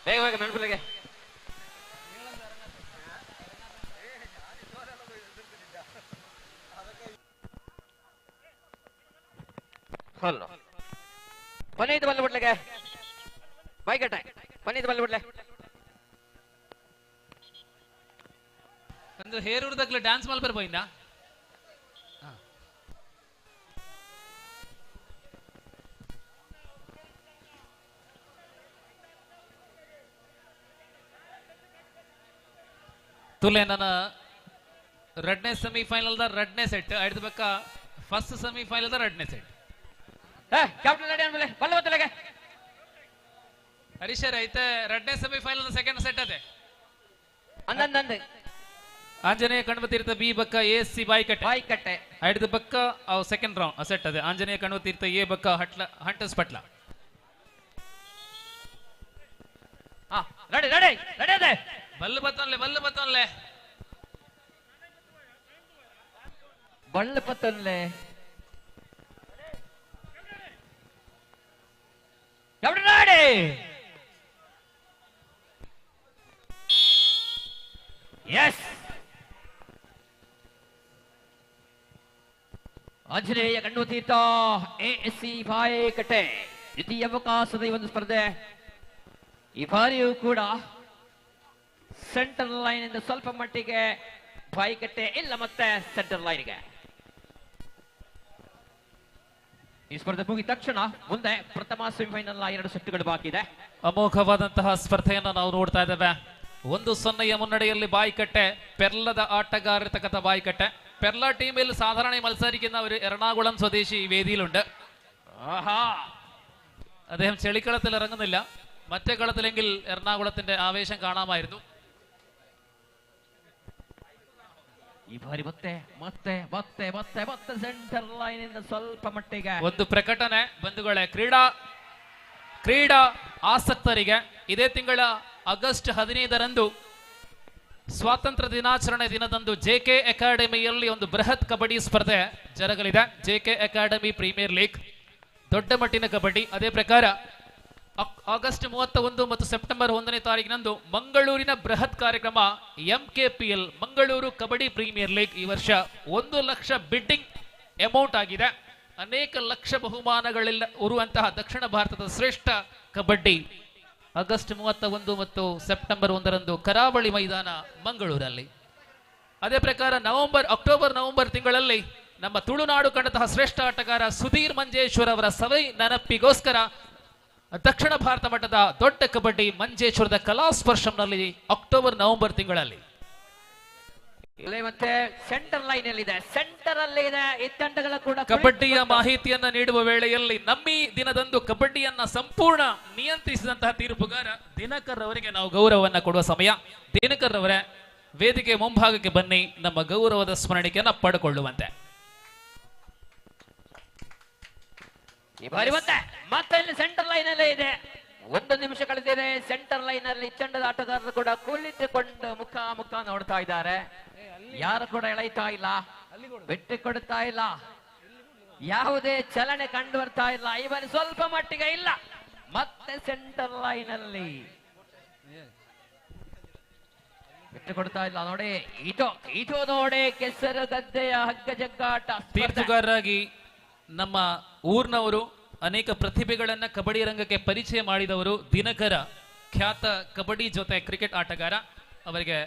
ಬೇಗ ಮೆಣಪುಲೆಗೆ ಕೊನೆಯದು ಬಲ್ಲೆ ಬಿಡ್ಲೆಗೆ ಬಾಯ್ಕಟ್ಟೆ, ಕೊನೆಯದು ಬಲ್ಲೆ ಬಿಡ್ಲೆ. ಒಂದು ಹೇರೂರ್ದಾಗ್ಲೇ ಡ್ಯಾನ್ಸ್ ಮಲ್ಪರ್ போயிண்டா? ತುಲೆ ನನ್ನ ರೆಡ್ನೇ ಸೆಮಿಫೈನಲ್ ದ ರೆಡ್ನೇ ಸೆಟ್ ಐದು ಬೇಕ. ಫಸ್ಟ್ ಸೆಮಿಫೈನಲ್ ದ ರೆಡ್ನೇ ಸೆಟ್. ಕ್ಯಾಪ್ಟನ್ ರೆಡಿ ಆದ್ಮೇಲೆ ಬಲ್ಲೆ ಬತ್ತಲೆಗೆ ಹರೀಶರ್ ಐತೆ ರೆಡ್ನೇ ಸೆಮಿಫೈನಲ್ ದ ಸೆಕೆಂಡ್ ಸೆಟ್ ಅದೇ ಅಂದಂದೆ ಆಂಜನೇಯ ಕಣ್ವತೀರ್ಥ ಬಿ ಬಕ್ಕ ಎ ಸಿ ಬಾಯ್ಕಟ್ಟೆ ಐದು ಬಕ್ಕ ಅವು ಸೆಕೆಂಡ್ ರೌಂಡ್ ಸೆಟ್ ಅದೇ. ಆಂಜನೇಯ ಕಣ್ವತೀರ್ಥ ಎ ಬಕ್ಕ ಹಂಟಸ್ ಪಟ್ಲ. ರೆಡಿ ಅದೇ ಬಲ್ಲು ಬತ್ತನ್ಲೆ ಬಲ್ಲೆ ಪತ್ತನ್ಲೆ ರೆಡಿ. ಎಸ್, ಆಂಜನೇಯ ಕಣ್ಣುತೀರ್ಥ ಎಎಸ್ಸಿ ಬಾಯ್ಕಟ್ಟೆ ದ್ವಿತೀಯ ಅವಕಾಶದ ಈ ಒಂದು ಸ್ಪರ್ಧೆ. ಈ ಬಾರಿಯೂ ಕೂಡ ಸೆಂಟರ್ ಲೈನ್ ಇಂದ ಸ್ವಲ್ಪ ಮಟ್ಟಿಗೆ ಬಾಯ್ಕಟ್ಟೆ ಇಲ್ಲ, ಮತ್ತೆ ಸೆಂಟರ್ ಲೈನ್ಗೆ. ಈ ಸ್ಪರ್ಧೆ ಮುಗಿದ ತಕ್ಷಣ ಮುಂದೆ ಪ್ರಥಮ ಸೆಮಿಫೈನಲ್ 2 ಸೆಟ್ಗಳು ಬಾಕಿ ಇದೆ. ಅಮೋಘವಾದಂತಹ ಸ್ಪರ್ಧೆಯನ್ನು ನಾವು ನೋಡ್ತಾ ಇದ್ದೇವೆ. 1-0 ಮುನ್ನಡೆಯಲ್ಲಿ ಬಾಯ್ಕಟ್ಟೆ ಪೆರ್ಲದ ആട്ടക്കാരത്തക്കത്ത ബായ്ക്കട്ടെ. പെർല ടീമിൽ സാധാരണ മത്സരിക്കുന്ന ഒരു എറണാകുളം സ്വദേശി വേദിയിലുണ്ട്. അദ്ദേഹം ചെളിക്കളത്തിൽ ഇറങ്ങുന്നില്ല. മറ്റേ കളത്തിലെങ്കിൽ എറണാകുളത്തിന്റെ ആവേശം കാണാമായിരുന്നു. ಈ ಬಾರಿ ಮತ್ತೆ ಸೆಂಟರ್ ಲೈನ್ ಇಂದ ಸ್ವಲ್ಪ ಮಟ್ಟಿಗೆ ಒಂದು ಪ್ರಕಟಣೆ ಬಂಧುಗಳೇ. ಕ್ರೀಡಾ ಆಸಕ್ತರಿಗೆ ಇದೇ ತಿಂಗಳ ಆಗಸ್ಟ್ 15ರಂದು ಸ್ವಾತಂತ್ರ್ಯ ದಿನಾಚರಣೆ ದಿನದಂದು ಜೆಕೆ ಅಕಾಡೆಮಿಯಲ್ಲಿ ಒಂದು ಬೃಹತ್ ಕಬಡ್ಡಿ ಸ್ಪರ್ಧೆ ಜರುಗಲಿದೆ. ಜೆಕೆ ಅಕಾಡೆಮಿ ಪ್ರೀಮಿಯರ್ ಲೀಗ್ ದೊಡ್ಡ ಮಟ್ಟಿನ ಕಬಡ್ಡಿ. ಅದೇ ಪ್ರಕಾರ ಆಗಸ್ಟ್ 31 ಮತ್ತು ಸೆಪ್ಟೆಂಬರ್ 1ನೇ ತಾರೀಕಿನಂದು ಮಂಗಳೂರಿನ ಬೃಹತ್ ಕಾರ್ಯಕ್ರಮ MKPL Mangaluru kabaddi premier league. ಈ ವರ್ಷ 1 ಲಕ್ಷ ಬಿಡ್ಡಿಂಗ್ ಅಮೌಂಟ್ ಆಗಿದೆ. ಅನೇಕ ಲಕ್ಷ ಬಹುಮಾನಗಳಿಲ್ಲ ಇರುವಂತಹ ದಕ್ಷಿಣ ಭಾರತದ ಶ್ರೇಷ್ಠ ಕಬಡ್ಡಿ ಆಗಸ್ಟ್ 31 ಮತ್ತು ಸೆಪ್ಟೆಂಬರ್ 1ರಂದು ಕರಾವಳಿ ಮೈದಾನ ಮಂಗಳೂರಲ್ಲಿ. ಅದೇ ಪ್ರಕಾರ ಅಕ್ಟೋಬರ್ ನವೆಂಬರ್ ತಿಂಗಳಲ್ಲಿ ನಮ್ಮ ತುಳುನಾಡು ಕಂಡಂತಹ ಶ್ರೇಷ್ಠ ಆಟಗಾರ ಸುಧೀರ್ ಮಂಜೇಶ್ವರ್ ಅವರ ಸವೈ ನೆನಪಿಗೋಸ್ಕರ ದಕ್ಷಿಣ ಭಾರತ ಮಟ್ಟದ ದೊಡ್ಡ ಕಬಡ್ಡಿ ಮಂಜೇಶ್ವರದ ಕಲಾಸ್ಪರ್ಶಂನಲ್ಲಿ ಅಕ್ಟೋಬರ್ ನವೆಂಬರ್ ತಿಂಗಳಲ್ಲಿ. ಮತ್ತೆ ಸೆಂಟರ್ ಲೈನ್ ಇದೆ, ಸೆಂಟರ್ ಅಲ್ಲಿ ಇದೆ. ಈ ತಂಡಗಳ ಕೂಡ ಕಬಡ್ಡಿಯ ಮಾಹಿತಿಯನ್ನ ನೀಡುವ ವೇಳೆಯಲ್ಲಿ ನಮ್ಮಿ ದಿನದಂದು ಕಬಡ್ಡಿಯನ್ನ ಸಂಪೂರ್ಣ ನಿಯಂತ್ರಿಸಿದಂತಹ ತೀರ್ಪುಗಾರ ದಿನಕರ್ ಅವರಿಗೆ ನಾವು ಗೌರವವನ್ನ ಕೊಡುವ ಸಮಯ. ದಿನಕರ್ ಅವರೇ, ವೇದಿಕೆ ಮುಂಭಾಗಕ್ಕೆ ಬನ್ನಿ, ನಮ್ಮ ಗೌರವದ ಸ್ಮರಣಿಕೆಯನ್ನ ಪಡೆದುಕೊಳ್ಳುವಂತೆ. ಈ ಬಾರಿ ಮತ್ತೆ ಇಲ್ಲಿ ಸೆಂಟರ್ ಲೈನ್ ಅಲ್ಲೇ ಇದೆ. ಒಂದು ನಿಮಿಷ ಕಳೆದಿದೆ. ಸೆಂಟರ್ ಲೈನ್ ಅಲ್ಲಿ ತಂಡದ ಆಟಗಾರರು ಕೂಡ ಕುಳಿತುಕೊಂಡು ಮುಖ ನೋಡ್ತಾ ಇದ್ದಾರೆ. ಯಾರು ಕೂಡ ಎಳೆಯುತ್ತಾ ಇಲ್ಲ, ಬಿಟ್ಟು ಕೊಡುತ್ತಾ ಇಲ್ಲ, ಯಾವುದೇ ಚಲನೆ ಕಂಡು ಬರ್ತಾ ಇಲ್ಲ. ಈ ಬಾರಿ ಸ್ವಲ್ಪ ಮಟ್ಟಿಗೆ ಇಲ್ಲ. ಮತ್ತೆ ಸೆಂಟರ್ ಲೈನ್ ಅಲ್ಲಿ ಬಿಟ್ಟು ಕೊಡ್ತಾ ಇಲ್ಲ. ನೋಡಿ ಈಟೋ ನೋಡಿ ಕೆಸರು ಗದ್ದೆಯ ಹಗ್ಗ ಜಗ್ಗಾಟ. ತೀರ್ಪುಗಾರರಾಗಿ ನಮ್ಮ ಊರ್ನವರು, ಅನೇಕ ಪ್ರತಿಭೆಗಳನ್ನ ಕಬಡ್ಡಿ ರಂಗಕ್ಕೆ ಪರಿಚಯ ಮಾಡಿದವರು ದಿನಕರ, ಖ್ಯಾತ ಕಬಡ್ಡಿ ಜೊತೆ ಕ್ರಿಕೆಟ್ ಆಟಗಾರ. ಅವರಿಗೆ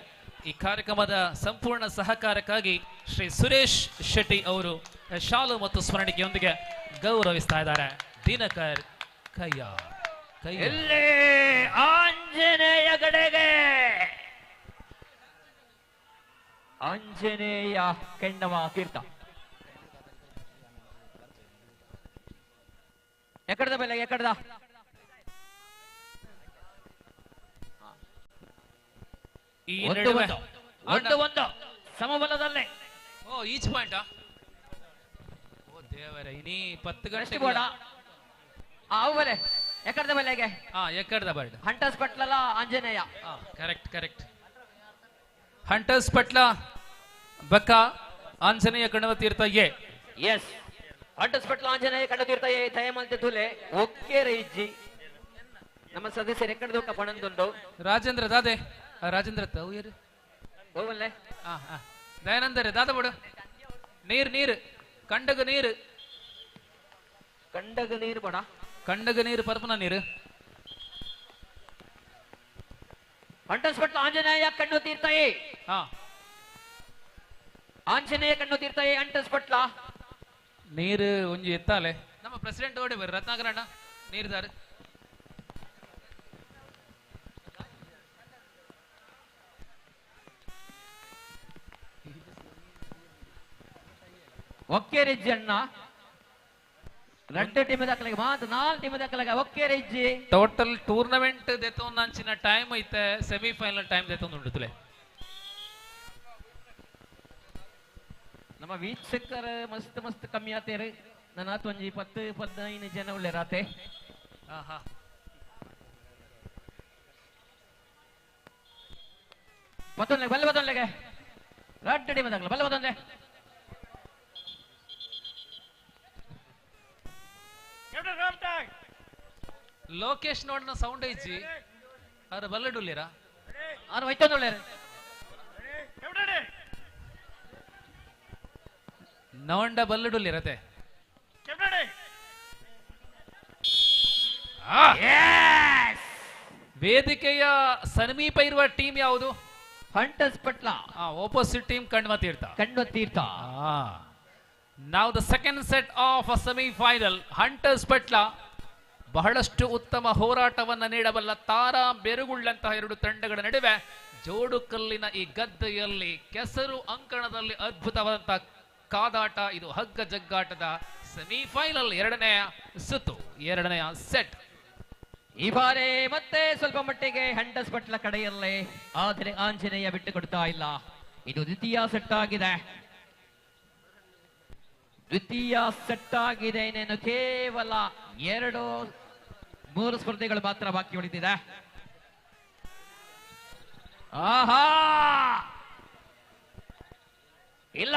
ಈ ಕಾರ್ಯಕ್ರಮದ ಸಂಪೂರ್ಣ ಸಹಕಾರಕ್ಕಾಗಿ ಶ್ರೀ ಸುರೇಶ್ ಶೆಟ್ಟಿ ಅವರು ಶಾಲು ಮತ್ತು ಸ್ಮರಣಿಕೆಯೊಂದಿಗೆ ಗೌರವಿಸ್ತಾ ಇದ್ದಾರೆ. ದಿನಕರ್ ಕೈಯ ಇಲ್ಲಿ ಆಂಜನೇಯ ಕಡೆಗೆ ಆಂಜನೇಯ ಕೆಂಡವ ತೀರ್ಥ. ಎಕಡದ ಬೆಲೆ ಎಕಡದ ಒಂದು ಸಮಬಲದಲ್ಲೇ. ಓ ಈಚ್ ಪಾಯಿಂಟ್. ಓ ದೇವರ, ಇನ್ನೀ 10 ಗಂಟೆ ಬೋಡ ಆವು ಬೆಲೆ ಎಕಡದ ಬೆಲೆಗೆ. ಎಕಡದ ಬರ್ಡ್ ಹಂಟರ್ಸ್ ಪಟ್ಲಲ್ಲ ಆಂಜನೇಯ. ಕರೆಕ್ಟ್. ಹಂಟರ್ಸ್ ಪಟ್ಲ ಬಕ್ಕ Anjaneya Kanvatheertha yes Hunters Patla Anjaneya Kanvatheertha ದಯಮಂತೆ ತುಲೆ ಒಕ್ಕೇರೆ ಇಜ್ಜಿ ನಮ್ಮ ಸದಸ್ಯರು ಎಕಡೆ ದೂಕ ಪಣಂದುಂಡು. ರಾಜೇಂದ್ರ ದಾದೆ ರಾಜೇಂದ್ರ ತೌಯರು ಹೋಗಲ್ಲೇ ದಯಾನಂದರೇ ದಾದ ಬಿಡು. ನೀರು ಕಂಡಗ ನೀರು ಬಡ ಕಂಡಗ ನೀರು ಪರ್ಪನ ನೀರು. ಹಂಟರ್ಸ್ ಪಟ್ಲ ಆಂಜನೇಯ ಕಣ್ಣು ತೀರ್ಥಯೇ. ಆಂಜನೇಯ ಕಣ್ಣು ತೀರ್ಥಯೇ ಹಂಟರ್ಸ್ ಪಟ್ಲ ನೀರು ಒಂಜಿ ಎತ್ತಾಲೆ. ನಮ್ಮ ಪ್ರೆಸಿಡೆಂಟ್ ಓಡಿ ಬರ್ರಿ ರತ್ನಾಕರಣ್ಣ ನೀರ್ದಾರು. ಒಕ್ಕೇರಿಜ್ಜಿ ಅಣ್ಣ రెండు టీమ్ దక్కలకి మాత్రం 4 టీమ్ దక్కలకి ఒకే రేంజి ಟೋಟಲ್ ಟೂರ್ನಮೆಂಟ್ ದೇತೊಂದು ಅಂಚಿನ ಟೈಮ್ ಐತೆ ಸೆಮಿಫೈನಲ್ ಟೈಮ್ ದೇತೊಂದು ಉಂಡುತ್ತಲೆ. ನಮ್ಮ ವೀಕ್ಷಕರ ಮಸ್ತ್ ಕಮ್ಮಿ ಆತೇರಿ. ನನ್ನ ಆತು ಒಂಜಿ 10-15 ಜನ ಉಳ್ಳೆ ರಾತೆ. ಬಲ್ಲ ಬದೊಂದ್ಲೆಗೆ ಎರಡು ಟೀಮ್ ದಕ್ಕಲ ಬಲ್ಲ ಬದೊಂದೆ ಲೋಕೇಶ್ ನೋಡ್ನ ಸೌಂಡ್ ಐಜಿ ಅವ್ರ ಬಲ್ಲಡುಲ್ಲಿರ ಅವ್ರು ಒಯ್ತೊಂದುಳ್ಳೇರ ನವಂಡ ಬಲ್ಲಡುಲ್ಲಿರತೆ ವೇದಿಕೆಯ ಸಮೀಪ ಇರುವ ಟೀಮ್ ಯಾವುದು? Hunters Patla. Opposite team Kanvatheertha. Now the second set of a semi-final. Hunters Patla ಬಹಳಷ್ಟು ಉತ್ತಮ ಹೋರಾಟವನ್ನು ನೀಡಬಲ್ಲ ತಾರಾ ಬೆರಗುಳ್ಳಂತಹ ಎರಡು ತಂಡಗಳ ನಡುವೆ ಜೋಡುಕಲ್ಲಿನ ಈ ಗದ್ದೆಯಲ್ಲಿ ಕೆಸರು ಅಂಕಣದಲ್ಲಿ ಅದ್ಭುತವಾದಂತಹ ಕಾದಾಟ. ಇದು ಹಗ್ಗ ಜಗ್ಗಾಟದ ಸೆಮಿಫೈನಲ್ ಎರಡನೆಯ ಸುತ್ತು, ಎರಡನೆಯ ಸೆಟ್. ಈ ಬಾರಿ ಮತ್ತೆ ಸ್ವಲ್ಪ ಮಟ್ಟಿಗೆ ಹಂಟರ್ಸ್ ಪಟ್ಲ ಕಡೆಯಲ್ಲೇ, ಆದರೆ ಆಂಜನೇಯ ಬಿಟ್ಟು ಕೊಡ್ತಾ ಇಲ್ಲ. ಇದು ದ್ವಿತೀಯ ಸೆಟ್ ಆಗಿದೆ. ಇನ್ನೇನು ಕೇವಲ 2-3 ಸ್ಪರ್ಧೆಗಳು ಮಾತ್ರ ಬಾಕಿ ಉಳಿದಿದೆ. ಆಹಾ ಇಲ್ಲ,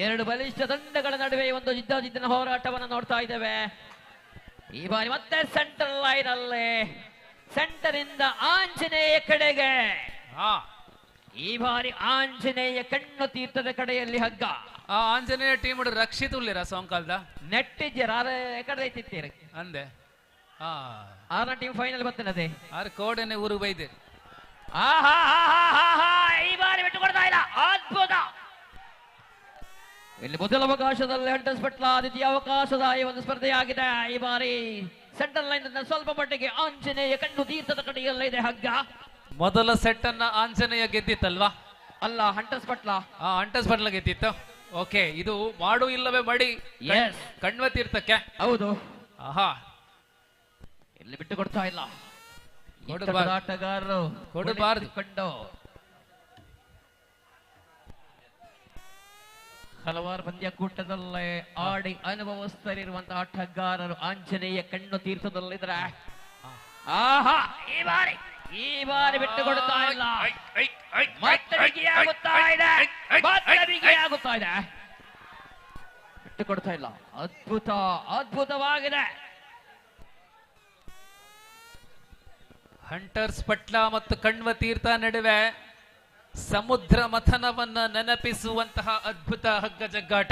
ಎರಡು ಬಲಿಷ್ಠ ತಂಡಗಳ ನಡುವೆ ಒಂದು ಜಿದ್ದಾಜಿದ್ದಿನ ಹೋರಾಟವನ್ನು ನೋಡ್ತಾ ಇದ್ದೇವೆ. ಈ ಬಾರಿ ಮತ್ತೆ ಸೆಂಟರ್ ಲೈನ್ ಅಲ್ಲೇ, ಸೆಂಟರ್ ಇಂದ ಆಂಜನೇಯ ಕಡೆಗೆ. ಈ ಬಾರಿ ಆಂಜನೇಯ ಕಣ್ಣು ತೀರ್ಥದ ಕಡೆಯಲ್ಲಿ ಹಗ್ಗ. ಆಂಜನೇಯ ಟೀಮ್ ರಕ್ಷಿತ್ ಉಳ್ಳಿರ ಸೋಂಕಾಲ್ದ ನೆಟ್ಟಿದ್ದೀರ ಎಕಡೆ ಐತಿತ್ತೀರಿ ಅಂದೆ. ಆರ ಟೀಮ್ ಫೈನಲ್ ಬರ್ತದೆ. ಆರು ಕೋಡೆನೆ ಊರು ಬೈದೆ. ಈ ಬಾರಿ ಬಿಟ್ಟು ಕೊಡ್ತಾ ಇಲ್ಲ. ಅದ್ಭುತ. ಇಲ್ಲಿ ಮೊದಲ ಅವಕಾಶದಲ್ಲಿ ಹಂಟರ್ಸ್ ಪಟ್ಲ, ದ್ವಿತೀಯ ಅವಕಾಶದ ಈ ಒಂದು ಸ್ಪರ್ಧೆಯಾಗಿದೆ. ಈ ಬಾರಿ ಸೆಂಟರ್ ಲೈನ್ ಸ್ವಲ್ಪ ಮಟ್ಟಿಗೆ ಆಂಜನೇಯ ಕಣ್ಣು ತೀರ್ಥದ ಕಡೆಯಲ್ಲೇ ಇದೆ ಹಗ್ಗ. ಮೊದಲ ಸೆಟ್ ಅನ್ನ ಆಂಜನೇಯ ಗೆದ್ದಿತ್ತಲ್ವಾ? ಅಲ್ಲ, ಹಂಟರ್ಸ್ ಪಟ್ಲ. ಹಂಟರ್ಸ್ ಪಟ್ಲ ಗೆದ್ದಿತ್ತು. ಓಕೆ, ಇದು ಮಾಡು ಇಲ್ಲವೇ ಮಡಿ ಕಣ್ವ ತೀರ್ಥಕ್ಕೆ. ಹೌದು. ಆಹಾ, ಇಲ್ಲಿ ಬಿಟ್ಟು ಕೊಡ್ತಾ ಇಲ್ಲ ಆಟಗಾರರು. ಕೊಡಬಾರದು. ಕಂಡು ಹಲವಾರು ಪಂದ್ಯಕೂಟದಲ್ಲೇ ಆಡಿ ಅನುಭವಸ್ಥರಿರುವಂತಹ ಆಟಗಾರರು ಆಂಜನೇಯ ಕಣ್ಣು ತೀರ್ಥದಲ್ಲಿದ್ರೆ ಆಹಾ ಈ ಬಾರಿ ಬಿಟ್ಟು ಕೊಡ್ತಾ ಇಲ್ಲ. ಮತ್ತೆ ಬಿಗಿಯಾಗುತ್ತಾ ಇದೆ, ಮತ್ತೆ ಬಿಗಿಯಾಗುತ್ತಾ ಇದೆ, ಬಿಟ್ಟು ಕೊಡ್ತಾ ಇಲ್ಲ. ಅದ್ಭುತವಾಗಿದೆ. ಹಂಟರ್ಸ್ ಪಟ್ಲ ಮತ್ತು ಕಣ್ವ ತೀರ್ಥ ನಡುವೆ ಸಮುದ್ರ ಮಥನವನ್ನ ನೆನಪಿಸುವಂತಹ ಅದ್ಭುತ ಹಗ್ಗ ಜಗ್ಗಾಟ.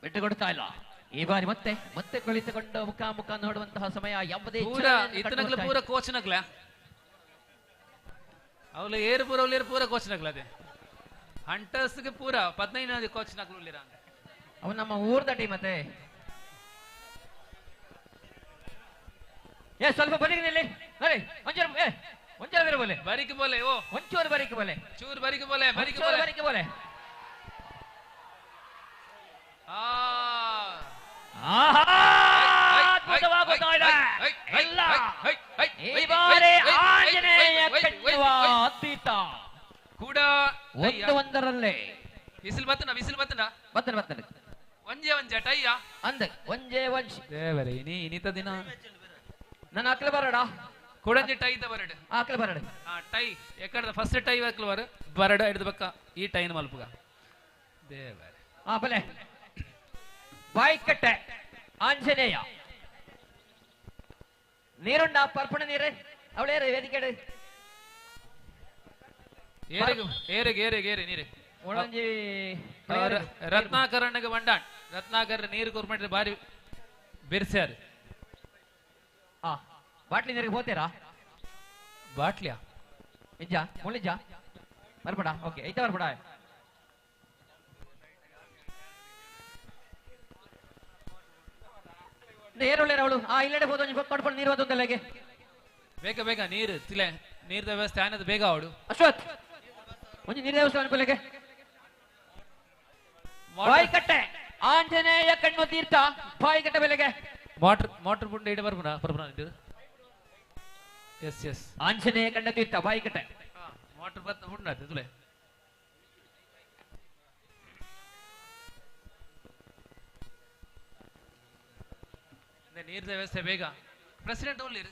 ಬಿಟ್ಟು ಕೊಡ್ತಾ ಇಲ್ಲ. ಈ ಬಾರಿ ಮತ್ತೆ ಮತ್ತೆ ಕುಳಿತುಕೊಂಡು ಮುಖಾಮುಖ ನೋಡುವಂತಹ ಸಮಯ. ಯಾವುದೇ ಇತನಗ್ಲ ಪೂರ ಕೋಚನಗ್ಲ ಅವಳು ಏರು ಪೂರ ಕೋಚನಗ್ಲ ಅದೇ ಹಂಟರ್ಸ್ಗೆ ಪೂರ 15 ಕೋಚನಗ್ಲಿರ ಅವು ನಮ್ಮ ಊರ್ದ ಟೀಮ್ ಮತ್ತೆ. ಸ್ವಲ್ಪ ಬರಿಗೆ ನಿಲ್ಲಿ ಒಂಚೂರು ಬೋಲೆ ಬರಿಕೆ ಬೋಲೆ ಓ ಒಂಚೂರು ಬರಿಕೆ ಬೋಲೆ ಚೂರು ಬರಿಕೆ ಬೋಲೆ ಬರಿಕೆ ಬೋಲೆ. ಅದ್ಭುತವಾಗುತ್ತಾ ಇದೆ ಎಲ್ಲ. ಈ ಬಾರಿ ಆಂಜನೇಯ ಕಣ್ಣುವ ಅದ್ಭುತ ಕೂಡ ಒಂದರಲ್ಲೇ ವಿಸಿಲ್ ಬತ್ತನ ಬರ್ತನೆ ಒಂಜೆ ಟೈಯ ಅಂದೆ ಒಂಜೇ ವಂಶಿ ದೇವರೇ ಇನಿತ ದಿನ ನನ್ನ ಅಕ್ಲ ಬರಡ ಕುಡಂಜಿ ಟೈ ಬರಡು ಅಕ್ಲ ಬರಡ ಟೈ ಎಕ್ಕಡ ಫಸ್ಟ್ ಟೈ ಅಕ್ಲ ಬರಡ ಹಿಡಿದ್ಬೇಕ ಈ ಟೈನ್ ಮಲ್ಪಗ ದೇವರೇ ಬಲೆ ಬಾಯ್ಕಟ್ಟೆ ಆಂಜನೇಯ ನೀರುಂಡ ಪರ್ಪಣ ನೀರೇ ಅವಳೇರೆ ವೇದಿಕೆ ಏರಿಗೆ ನೀರೆ ಒಳಂಜಿ ರತ್ನಾಕರಣ್ಣಗೆ ಬಂಡಾಣ್ ರತ್ನಾಕರ ನೀರು ಕೊರ್ಮಟ್ರೆ ಬಾರಿ ಬೆರ್ಸ್ಯಾರು. ಬಾಟ್ಲಿ ನೀರಿಗೆ ಹೋಗ್ತೀರಾ? ಬಾಟ್ಲಿಯಾ ನಿಜ ಮುಳಿಜ ಬರ್ಬೇಡ. ಓಕೆ ಐತ ಬರ್ಬೇಡ. ನೀರುಳ್ಳ ಅವಳು ಇಲ್ಲಡೆ ಹೋದ ಕೊಡ್ಕೊಂಡು ನೀರು ಹೋದಲ್ಲಗೆ ಬೇಗ ನೀರು ತಿಲೆ ನೀರ್ದ ವ್ಯವಸ್ಥೆ ಆನದು ಬೇಗ ಅವಡು ಅಶ್ವಥ್ ಒಂದು ನೀರು ದೇವಸ್ಥಾನ ಬೆಲೆಗೆ ಬಾಯ್ಕಟ್ಟೆ ಆಂಜನೇಯ ಕಣ್ಣು ತೀರ್ಥ ಬಾಯ್ಕಟ್ಟೆ ಬೆಲೆಗೆ ಮೋಟರ್ ಪುಂಡ ಇಡ ಬರ್ಬನ ಎಸ್ ಆಂಜನೇಯ ಕಣ್ಣು ತೀರ್ಥ ಬಾಯ್ಕಟ್ಟೆ ಮೋಟರ್ ಬತ್ತ ಹುಂಡ ತುಲೆ ನೀರ್ದ ವ್ಯವಸ್ಥೆ ಬೇಗ ಪ್ರೆಸಿಡೆಂಟ್ ಒಳ್ಳಿರು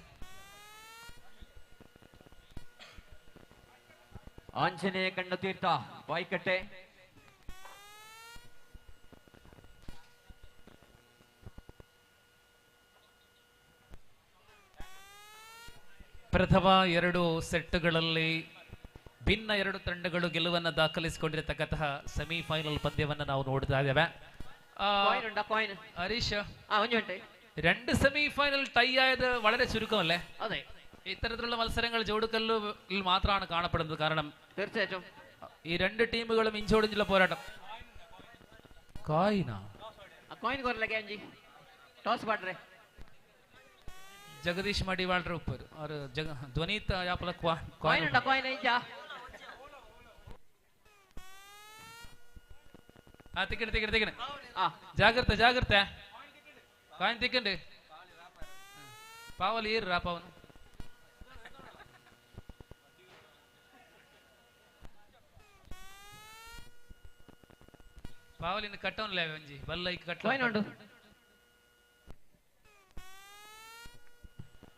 ಆಂಜನೇಯ ಕಣ್ಣು ತೀರ್ಥ ಬಾಯ್ಕಟ್ಟೆ ಪ್ರಥಮ 2 ಸೆಟ್ಗಳಲ್ಲಿ ಭಿನ್ನ 2 ತಂಡಗಳು ಗೆಲುವನ್ನು ದಾಖಲಿಸಿಕೊಂಡಿರತಕ್ಕಂತಹ ಸೆಮಿಫೈನಲ್ ಪಂದ್ಯವನ್ನು ನಾವು ನೋಡ್ತಾ ಇದ್ದೇವೆ. ഹരീഷ് 2 സെമിഫൈനൽ ടൈ ആയത് വളരെ ചുരുക്കമല്ലേ? അതെ. ഇത്തരത്തിലുള്ള മത്സരങ്ങൾ ജോഡുകല്ലിൽ മാത്രമാണ് കാണപ്പെടുന്നത്. കാരണം തീർച്ചയായിട്ടും ഈ 2 ടീമുകളും ഇഞ്ചോടിഞ്ചുള്ള പോരാട്ടം. जगदीश मडिवाल ऊपर और ध्वनीत तिकड़ जाग्रते जाग्रते काइन तिकंड पावल ईर रा पवन पावल इन कट्टन ले वंजी बल्ल इक कट्टन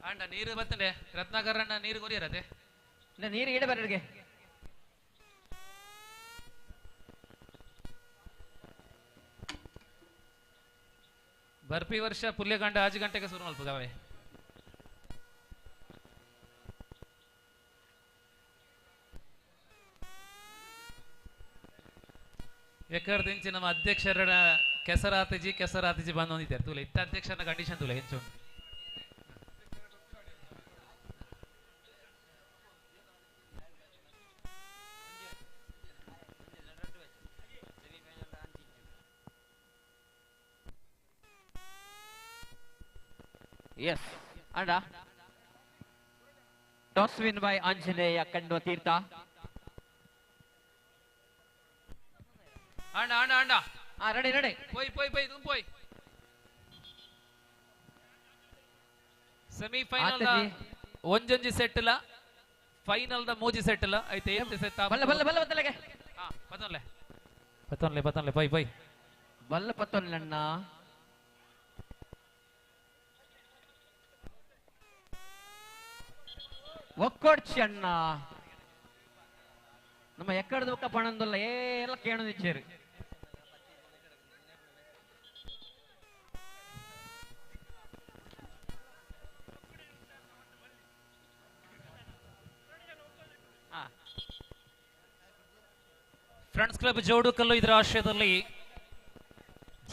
ಅಂಡ ನೀರು ಬತ್ತಂಡೆ ರತ್ನಾಕರಣ್ಣ ನೀರು ಕೊರಿಯರದೆ ನೀರು ಈಡ ಬರಗೆ ಬರ್ಪಿ ವರ್ಷ ಪುಲ್ಯಗಂಡ 5 ಗಂಟೆಗೆ ಶುರು ಮಲ್ಪಗಾವೆ ಎಕರ್ದಿಂಚಿ ನಮ್ಮ ಅಧ್ಯಕ್ಷರ ಕೆಸರಾತಿಜಿ ಬಂದು ಹೊಂದಿದ್ದಾರೆ ತುಲೆ ಇತ್ತ ಅಧ್ಯಕ್ಷರ ಕಂಡೀಷನ್ ತುಲೆ ಹೆಚ್ಚು Yes, Anda. Toss win by Anjaneya Kandu Tirtha. Anda. Ready. Poi, dum poi. Semi-final da onjonji set la, final da moji set la. Aite ente set ta. Balla batalage. Patonle, poi. Balla patonlanna. ಒಕ್ಕೊಡ್ಚಿ ಅಣ್ಣ ನಮ್ಮ ಎಕ್ಕಡ ದುಃಖ ಪಣಂದುಲ್ಲ ಎಲ್ಲ ಕೇಳೋದಿಚ್ಚೇರಿ friends club ಜೋಡುಕಲ್ಲು ಇದರ ಆಶ್ರಯದಲ್ಲಿ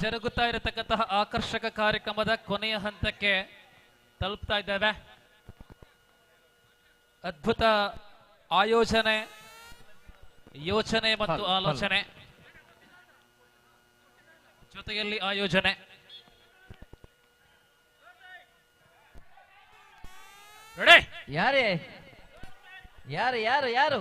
ಜರುಗುತ್ತಾ ಇರತಕ್ಕಂತಹ ಆಕರ್ಷಕ ಕಾರ್ಯಕ್ರಮದ ಕೊನೆಯ ಹಂತಕ್ಕೆ ತಲುಪ್ತಾ ಇದ್ದೇವೆ. ಅದ್ಭುತ ಆಯೋಜನೆ, ಯೋಚನೆ ಮತ್ತು ಆಲೋಚನೆ ಜೊತೆಯಲ್ಲಿ ಆಯೋಜನೆ. ಯಾರೇ ಯಾರು ಯಾರು ಯಾರು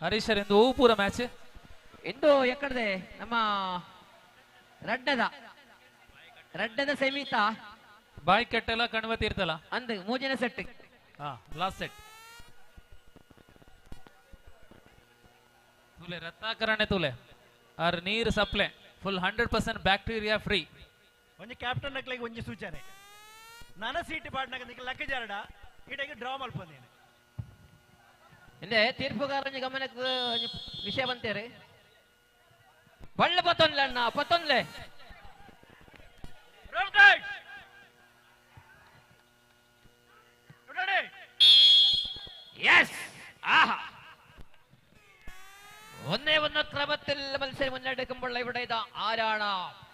ಹರೀಶರ್ ಎಂದು ಪೂರ ಮ್ಯಾಚ್ ಇಂದು ಎಕ್ಕಡದೆ ನಮ್ಮ ರಡ್ಡದ ಸೆಮಿತ ಬಾಯಿ ಕಟ್ಟೆಲ್ಲ ಕಣ್ವತಿ ಇರ್ತಲ್ಲ ಅಂದ್ ಮೂಜನೆ ಸೆಟ್ ಲಾಸ್ಟ್ ಸೆಟ್ ತುಲೆ ರತ್ನಾಕರಣೆ ತುಲೆ ಆರ್ ನೀರು ಸಪ್ಲೆ ಫುಲ್ 100% ಬ್ಯಾಕ್ಟೀರಿಯಾ ಫ್ರೀ. ಒಂಜಿ ಕ್ಯಾಪ್ಟನ್ ನಕ್ಲೆಗ್ ಒಂಜಿ ಸೂಚನೆ ನನ್ನ ಸೀಟ್ ಪಾಡ್ನಾಗ ನಿಕ್ಕೆ ಲೆಕ್ಕ ಜಾರಡ ಇಡೆಗೆ ಡ್ರಾ ಮಲ್ಪಂದೇನೆ ಹಿಂದೆ ತೀರ್ಪುಗಾರ ಗಮನಕ್ಕೆ ವಿಷಯ ಬಂತೇರಿ ಬಳ್ಳ ಪತ್ತೊಂದ್ಲೆ ಅಣ್ಣ ಪತ್ತೊಂದ್ಲೆ ಎಸ್ ಆಹಾ ഒന്നേ ക്രമത്തിൽ മത്സരം മുന്നെടുക്കുമ്പോൾ ഇവിടെ ഇതാ ആരാണ്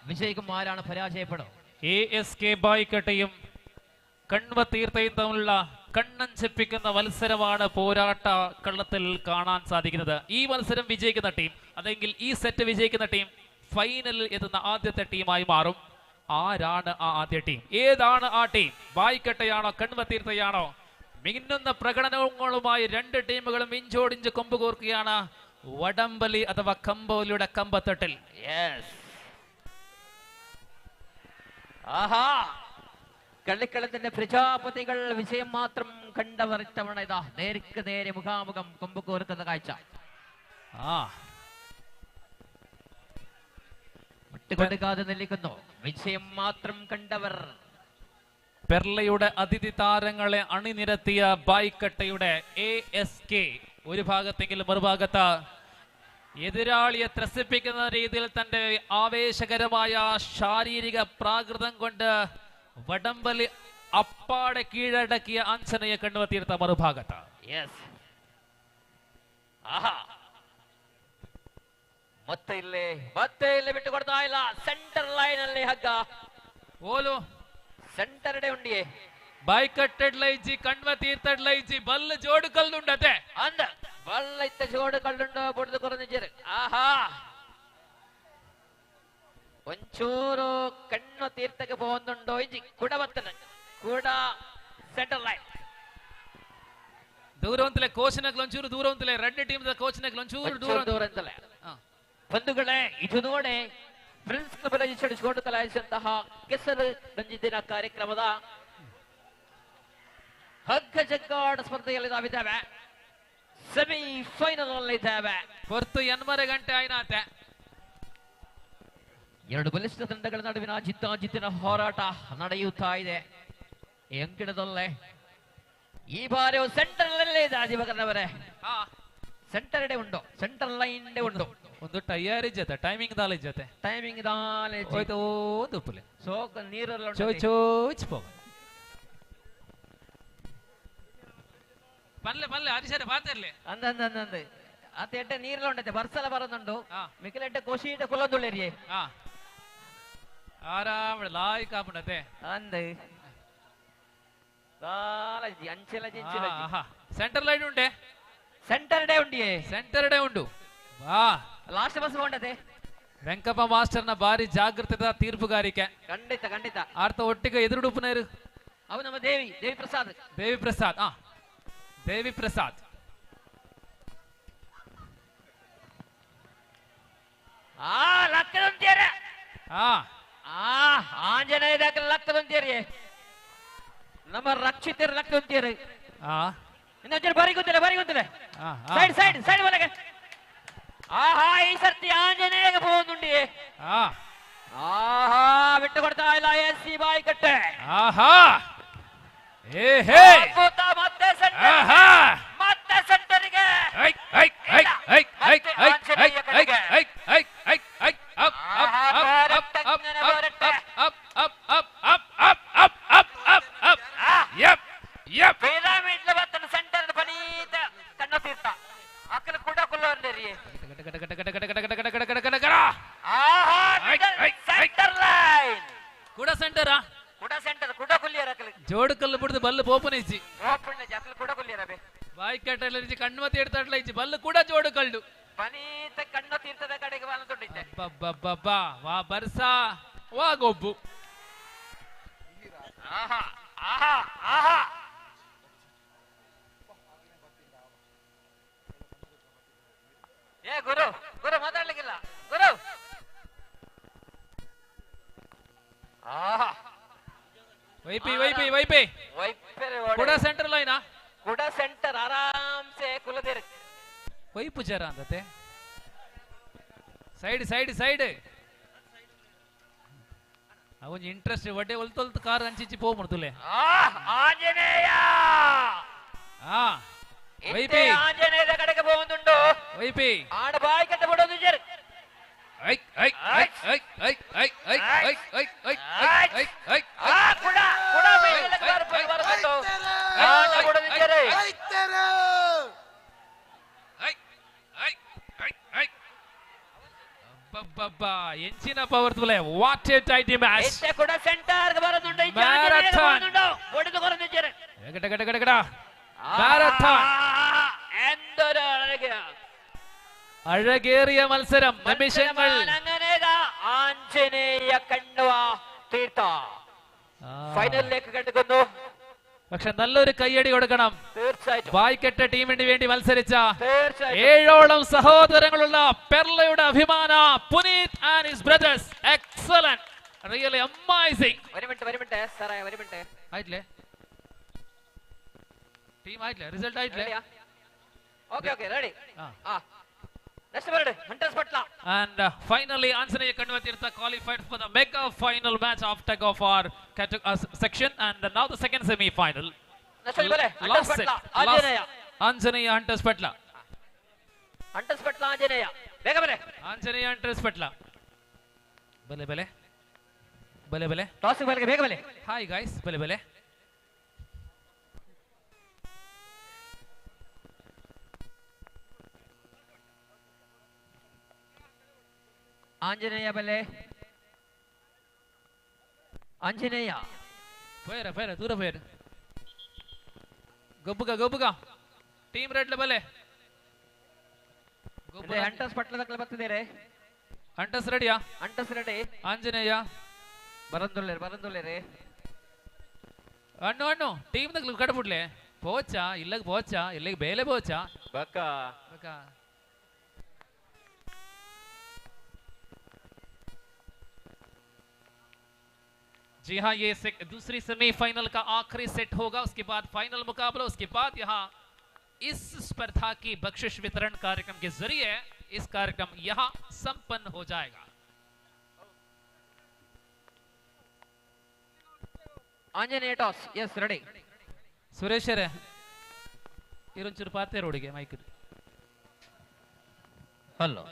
വിജയിക്കും ആരാണ് പരാജയപ്പെടും. ASK ബായിക്കട്ടയും കൺവതീർത്ഥയും തമ്മിലുള്ള കണ്ണഞ്ചിപ്പിക്കുന്ന മത്സരമാണ് പോരാട്ട കള്ളത്തിൽ കാണാൻ സാധിക്കുന്നത്. ഈ മത്സരം വിജയിക്കുന്ന ടീം അല്ലെങ്കിൽ ഈ സെറ്റ് വിജയിക്കുന്ന ടീം ഫൈനലിൽ എത്തുന്ന ആദ്യത്തെ ടീമായി മാറും. ആരാണ് ആ ആദ്യ ടീം? ഏതാണ് ആ ടീം? ബായിക്കട്ടയാണോ കൺവതീർത്ഥയാണോ? മിന്നുന്ന പ്രകടനങ്ങളുമായി രണ്ട് ടീമുകളും ഇഞ്ചോടിഞ്ച് കൊമ്പ് കോർക്കുകയാണ് വടംബലി അഥവാ കമ്പോലിയുടെ കമ്പത്തട്ടിൽ. ആഹാ കളിക്കളത്തിന്റെ പ്രജാപതികൾ വിജയം മാത്രം കണ്ടവർ ഇത്തവണ ഇതാ നേർക്ക് നേരെ മുഖാമുഖം കൊമ്പ് കോർക്കുന്ന കാഴ്ച. വിട്ടുകൊടുക്കാതെ നിൽക്കുന്നു. വിജയം മാത്രം കണ്ടവർ. പെർലയുടെ അതിഥി താരങ്ങളെ അണിനിരത്തിയ ബായിക്കട്ടയുടെ ASK ഒരു ഭാഗത്തെങ്കിലും മറുഭാഗത്ത് എതിരാളിയെ ത്രസിപ്പിക്കുന്ന രീതിയിൽ തന്റെ ആവേശകരമായ ശാരീരിക പ്രാകൃതം കൊണ്ട് വടംബലി അപ്പാടെ കീഴടക്കിയ അഞ്ചനയെ കണ്ണുവത്തിയിരുത്ത മറുഭാഗത്ത് ಮತ್ತೆ ಇಲ್ಲಿ ಬಿಟ್ಟು ಕೊಡ್ತಾ ಇಲ್ಲ. ಸೆಂಟರ್ ಲೈನ್ ಅಲ್ಲಿ ಹಗ್ಗ ಓಲು ಸೆಂಟರ್ ಡೆ ಉಂಡಿಯೇ ಬಾಯ್ಕಟ್ಟೆಡ್ ಲೈಜಿ ಕಣ್ವತೀರ್ಥಡ್ ಲೈಜಿ ಬಲ್ಲ ಜೋಡು ಕಲ್ಲುಂಡತೆ ಅಂದ ಬಲ್ಲ ಇತ್ತ ಜೋಡು ಕಲ್ಲುಂಡು ಬುಡ್ದು ಕೊರನಿಜರು. ಆಹಾ ಒಂಚೂರು ಕಣ್ಣು ತೀರ್ಥಕ್ಕೆ പോകുന്നുണ്ടോ ഇജി കുടവത്തന കുട ಸೆಂಟರ್ ಲೈನ್ ದೂರವಂತಲೆ ಕೋಚ್ನಕ್ಕೆ ಒಂಚೂರು ದೂರವಂತಲೆ ರೆಡ್ ಟೀಮ್ ಕೋಚ್ನಕ್ಕೆ ಒಂಚೂರು ದೂರವಂತಲೆ. ಬಂಧುಗಳೇ ಇದು ನೋಡಿ ಫ್ರೆಂಡ್ಸ್ ಕ್ಲಬ್ ರಿಜಿಸ್ಟರ್ಡ್ ಕಲಾಯಿಸಿದಂತಹ ಕೆಸರು ರಂಜಿದಿನ ಕಾರ್ಯಕ್ರಮದ ಹಗ್ಗ ಜಗ್ಗಾಟ ಸ್ಪರ್ಧೆಯಲ್ಲಿ ನಾವಿದ್ದೇವೆ. ಸೆಮಿ ಫೈನಲ್ ಅಲ್ಲಿ ಇದ್ದೇವೆ. ಹೊರತು 8 ಗಂಟೆ ಆಯ್ನಾತೆ. ಎರಡು ಬಲಿಷ್ಠ ತಂಡಗಳ ನಡುವಿನ ಜಿದ್ದಾಜಿದ್ದಿನ ಹೋರಾಟ ನಡೆಯುತ್ತಾ ಇದೆ. ಅಂಕಿಡದಲ್ಲೇ ಈ ಬಾರಿ ಸೆಂಟರ್ ಅಲ್ಲೇ ಇದೆ ದಿವಕರನವರೇ. ಸೆಂಟರ್ ಡೆ ಉಂಟು, ಸೆಂಟರ್ ಲೈನ್ ಡೆ ಉಂಟು. ಒಂದು ಟೈಯರ್ ಜೊತೆ ಟೈಮಿಂಗ್ ದಾಲೆ ಜೊತೆ ಟೈಮಿಂಗ್ ದಾಲೆ ಹೋಯ್ತು ದುಪ್ಪಲೆ ಸೋಕ ನೀರಲ್ಲಿ ಚೋಚ್ ಹೋಗ ಪಲ್ಲೆ ಹರಿಶರೆ ಪಾತಿರ್ಲಿ ಅಂದಂದಂದಂದು ಅತ್ತ ಎಡ್ಡೆ ನೀರಲ್ಲಿ ಉಂಟತೆ ಬರ್ಸಲ ಬರೋದುಂಟು ಮಿಕ್ಕಲೆಡ್ಡೆ ಕೋಶೀಟ ಕುಲೊಂದುಳ್ಳೇರಿಯೇ ಆರಾಮ ಲಾಯ್ ಕಾಪುಂಡತೆ ಅಂದು ಅಂಚೆಲ ಜಿಂಚೆಲ ಸೆಂಟರ್ ಲೈನ್ ಉಂಟೆ ಸೆಂಟರ್ ಡೇ ಉಂಡಿಯೇ ಸೆಂಟರ್ ಡೇ ಉಂಟು ವಾ ಲಾಸ್ಟ್ ಬಸ್ ಉಂಟತೆ ವೆಂಕಪ್ಪ ಮಾಸ್ಟರ್ನ ಬಾರಿ ಜಾಗೃತದ ತೀರ್ಪುಗಾರಿಕೆ ಖಂಡಿತ ಖಂಡಿತ ಆರ್ತ ಒಟ್ಟಿಗೆ ಎದುರುಡುಪುನೇರು ಅವು ನಮ್ಮ ದೇವಿ ಪ್ರಸಾದ್ ದೇವಿ ಪ್ರಸಾದ್ ಲಕ್ಕದಂತೀರ ಆಂಜನೇಯ ಲಕ್ಕದಂತೀರಿ ನಮ್ಮ ರಕ್ಷಿತರು ಲಕ್ಕದಂತೀರಿ ಇನ್ನೊಂಚೂರು ಬರಿ ಗೊತ್ತಿಲ್ಲ ಸೈಡ್ ಒಳಗೆ ಆಹಾ ಈ ಸರ್ತಿ ಆಂಜನೇಯ പോകുന്നുണ്ട് ಆಹಾ ಏ ಹೇ ಅದ್ಭುತ, ಮತ್ತೆ ಸೆಂಟರ್ ಆಹಾ ಮತ್ತೆ ಸೆಂಟರ್ಗೆ ಐ ಐ ಐ ಐ ಐ ಐ ಐ ಐ ಐ ಐ ಐ ಐ up up up up up up up up up up up up up yup yup pyramid ಬತ್ತನ ಸೆಂಟರ್ ಬನೀತ ಕಣ್ಣ ತೀರ್ಥ ಅಕ್ಕಲ ಕೂಡ ಕುಲ್ಲೋರ್ಲೇರಿ ಆಹಾ ಸೆಂಟರ್ ಲೈನ್ ಕೂಡ ಸೆಂಟರಾ ಕೂಡ ಸೆಂಟರ್ ಕೂಡ ಕುಲ್ಲಿಯರ ಅಕ್ಕಲ ಜೋಡು ಕಲ್ಲು ಬಿಡ್ದು ಬಲ್ಲು ಪೋಪನ ಇಜ್ಜಿ ಓಪಣ್ಣ ಅಕ್ಕಲ ಕೂಡ ಕುಲ್ಲಿಯರ ಬೇ ಬಾಯಿ ಕಟ್ಟಲ್ಲ ಇಜ್ಜಿ ಕಣ್ಣು ಮತ್ತೆ ಇಡ್ತಾಡ್ಲ ಇಜ್ಜಿ ಬಲ್ಲು ಕೂಡ ಜೋಡು ಕಲ್ಲು ಬನೀತ ಕಣ್ಣ ತೀರ್ಥದ ಕಡೆಗೆ ಬಾಲ ತೊಟ್ಟಿದ್ದೆ ಬಬ್ಬಬ್ಬಬ್ಬಾ ವಾ ಬರ್ಸಾ ವಾ ಗೊಬ್ಬು ಆಹಾ ಆಹಾ ಆಹಾ ಏ ಗುರು ಗುರು ಮಾತಾಡ್ಲಿಕ್ಕಿಲ್ಲ ಗುರು ಆಹಾ ವೈಪಿ ವೈಪಿ ವೈಪಿ ವೈಪರೆ ಕೂಡ ಸೆಂಟರ್ ಲೈನಾ ಕೂಡ ಸೆಂಟರ್ ಆರಾಮ್ಸೆ ಕುಲದೇರಿ ವೈಪು ಜರ ಅಂದತೆ ಸೈಡ್ ಸೈಡ್ ಸೈಡ್ ಅವನ್ ಇಂಟ್ರೆಸ್ಟ್ ಒಡ್ಡೆ ಒಲ್ತೊಲ್ತ ಕಾರ್ ಹಂಚಿಚ್ಚಿ ಪೋ ಮಾಡ್ತುಲೆ ಆಂಜನೇಯ ಆ ವೈಪಿ ಆಂಜನೇಯದ ಕಡೆಗೆ ಹೋಗುದುಂಡು ವೈಪಿ ಆಡ ಬಾಯಿ ಕಟ್ಟ ಬಿಡೋದು ಜರ್ ಐ ಐ ಐ ಐ ಐ ಐ ಐ ಐ ಐ ಐ ಐ ಐ ಆ ಕೂಡ ಕೂಡ ಮೇಲೆ ಕಾರ್ ಬರುತ್ತೋ ಆಡ ಬಿಡೋದು ಜರ್ ಬಬ್ಬಬ್ಬಾ ಎಂಚಿನ ಪವರ್ ತುಲೆ ವಾಟ್ ಎ ಟೈಟ್ ಮ್ಯಾಚ್ ಎಷ್ಟೇ ಕೂಡ ಸೆಂಟರ್ ಗೆ ಬರುದುಂಡು ಈ ಮ್ಯಾರಥಾನ್ ಹೊಡೆದು ಕೊರದು ಜರ್ ಗಡ ಗಡ ಗಡ ಗಡ ಮ್ಯಾರಥಾನ್ ಎಂದೊಳಗೆ അഴകേറിയ മത്സരം നിമിഷങ്ങൾ ആഞ്ജനേയ കണ്ണുവ തീർത്ഥ ഫൈനലിലേക്ക് കണ്ടുകൊന്നു പക്ഷെ നല്ലൊരു കയ്യടി കൊടുക്കണം തീർച്ചയായിട്ടും വായിക്കെട്ട ടീമിന് വേണ്ടി മത്സരിച്ച തീർച്ചയായിട്ടും 7ഓളം സഹോദരങ്ങളുള്ള പെർളയുടെ അഭിമാന Puneeth and his brothers excellent really amazing ഒരു മിനിറ്റ് സാറേ ഒരു മിനിറ്റ് ആയിട്ടില്ലേ ടീം ആയിട്ടില്ലേ റിസൾട്ട് ആയിട്ടില്ലേ okay ready Next word, Hunters Patla. And finally, Anjaneya Kannuvatirtha qualified for the mega final match of tug of war section, and now the second semi-final. Next word, Hunters Patla, Anjaneya. Anjaneya Hunters Patla. Hunters Patla, Anjaneya. Bega bale. Anjaneya Hunters Patla. Bale bale. Bale bale. Toss bale bega bale. Hi guys, bale bale. Anjaneya बले Anjaneya fire ದೂರ fire ಗೊಬ್ಬುಗ team ರೆಡ್ ಬಲೆ Hunters ಪಟ್ಲದಕ್ಕೆ ಬರ್ತಿದ್ದಾರೆ Hunters ರೆಡಿಯಾ Hunters ready Anjaneya ಬರಂದುಲ್ಲೇರೆ ಅಣ್ಣು ಟೀಮ್ ದಾಗ ಕಡಬಿಡ್ಲೆ ಪೋಚಾ ಇಲ್ಲಿಗೆ ಬೇಲೆ ಪೋಚಾ ಬಕ್ಕ जी हाँ, ये दूसरी सेमीफाइनल का आखिरी सेट होगा, उसके बाद फाइनल मुकाबला, उसके बाद यहाँ इस स्पर्धा की बख्शिश वितरण कार्यक्रम के जरिए इस कार्यक्रम यहाँ संपन्न हो जाएगा. Anjaneya toss yes ready Suresh ರೇ ಇರೊಂಚೂರು ಪಾತೆ ರೋಡಿಗೆ ಮೈಕ್ ಹಲೋ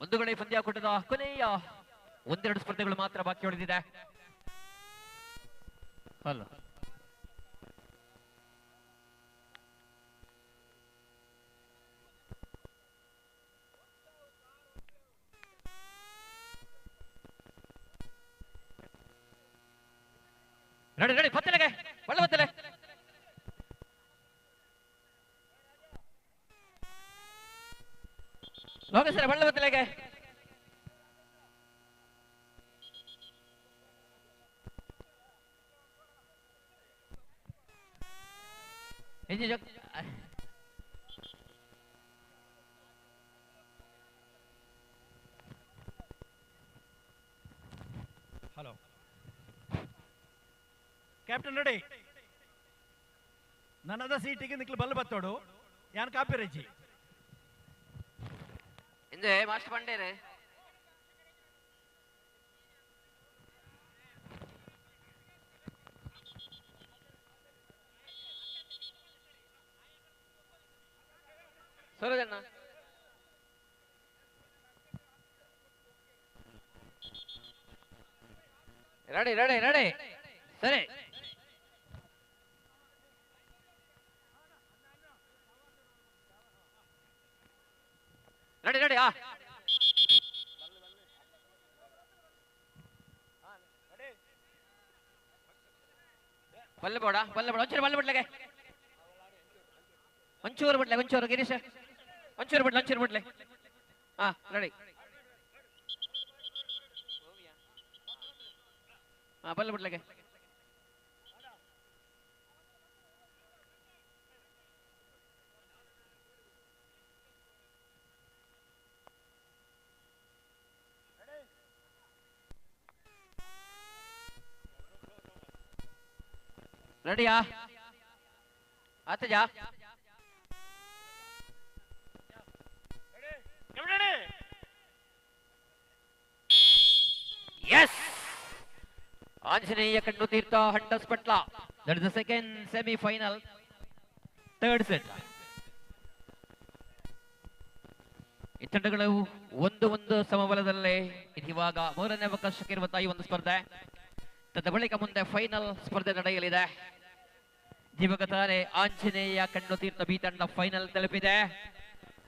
ಒಂದು ಗಣಿ ಪಂದ್ಯಾಕೂಟದ ಕೊನೆಯ ಒಂದೆರಡು ಸ್ಪರ್ಧೆಗಳು ಮಾತ್ರ ಬಾಕಿ ಉಳಿದಿದೆ ಹಲೋ ರೆಡಿ ಪತ್ತಲೆಗೆ ಒಳ್ಳೆ ಪತ್ತಲೆ ಲೋಕೇಶ್ ಒಳ್ಳೆ ಪತ್ತಲೆಗೆ ಹಲೋ ಕ್ಯಾಪ್ಟನ್ ರೆಡಿ ನನ್ನದ ಸೀಟಿಗೆ ನಿಕ್ಲು ಬಲ್ಲ ಬತ್ತೋಡು ಯಾನ್ ಕಾಪಿ ರಜಿ ಇಂದೆ ಮಾಸ್ಟರ್ ಬಂಡೇರೆ ಸರೋಜಣ್ಣ ರೆಡಿ ರೆಡಿ ರೆಡಿ ಸರಿ ರೆಡಿ ರೆಡಿ ಬಲ್ಲೆ ಬೋಡ ಒಂಚೂರು ಬಲ್ಲೆ ಬಿಡ್ಲೆಗೆ ಒಂಚೂರು ಗಿರೀಶ್ ಒಂಚೂರು ಬಿಡ್ಲೆ ಹಾ ರೆಡಿ ಹಾ ಬಲ್ಲೆ ಬಿಡ್ಲೆಗೆ ರೆಡಿಯಾ ಆತಜಾ yes Anjaneya Kanvatheertha Hunters Patla that is the second semifinal third set ಈ ತಂಡಗಳು ಒಂದು ಸಮಬಲದಲ್ಲೇ ಇವಾಗ ಮೂರನೇ ಅವಕಾಶಕ್ಕಿರುವಂತಹ ಈ ಒಂದು ಸ್ಪರ್ಧೆ ತದ ಬಳಿಕ ಮುಂದೆ ಫೈನಲ್ ಸ್ಪರ್ಧೆ ನಡೆಯಲಿದೆ. ಇವಾಗ ತಾನೇ ಆಂಜನೇಯ ಕಣ್ಣು ತೀರ್ಥ ಬಿ ತಂಡ ಫೈನಲ್ ತಲುಪಿದೆ.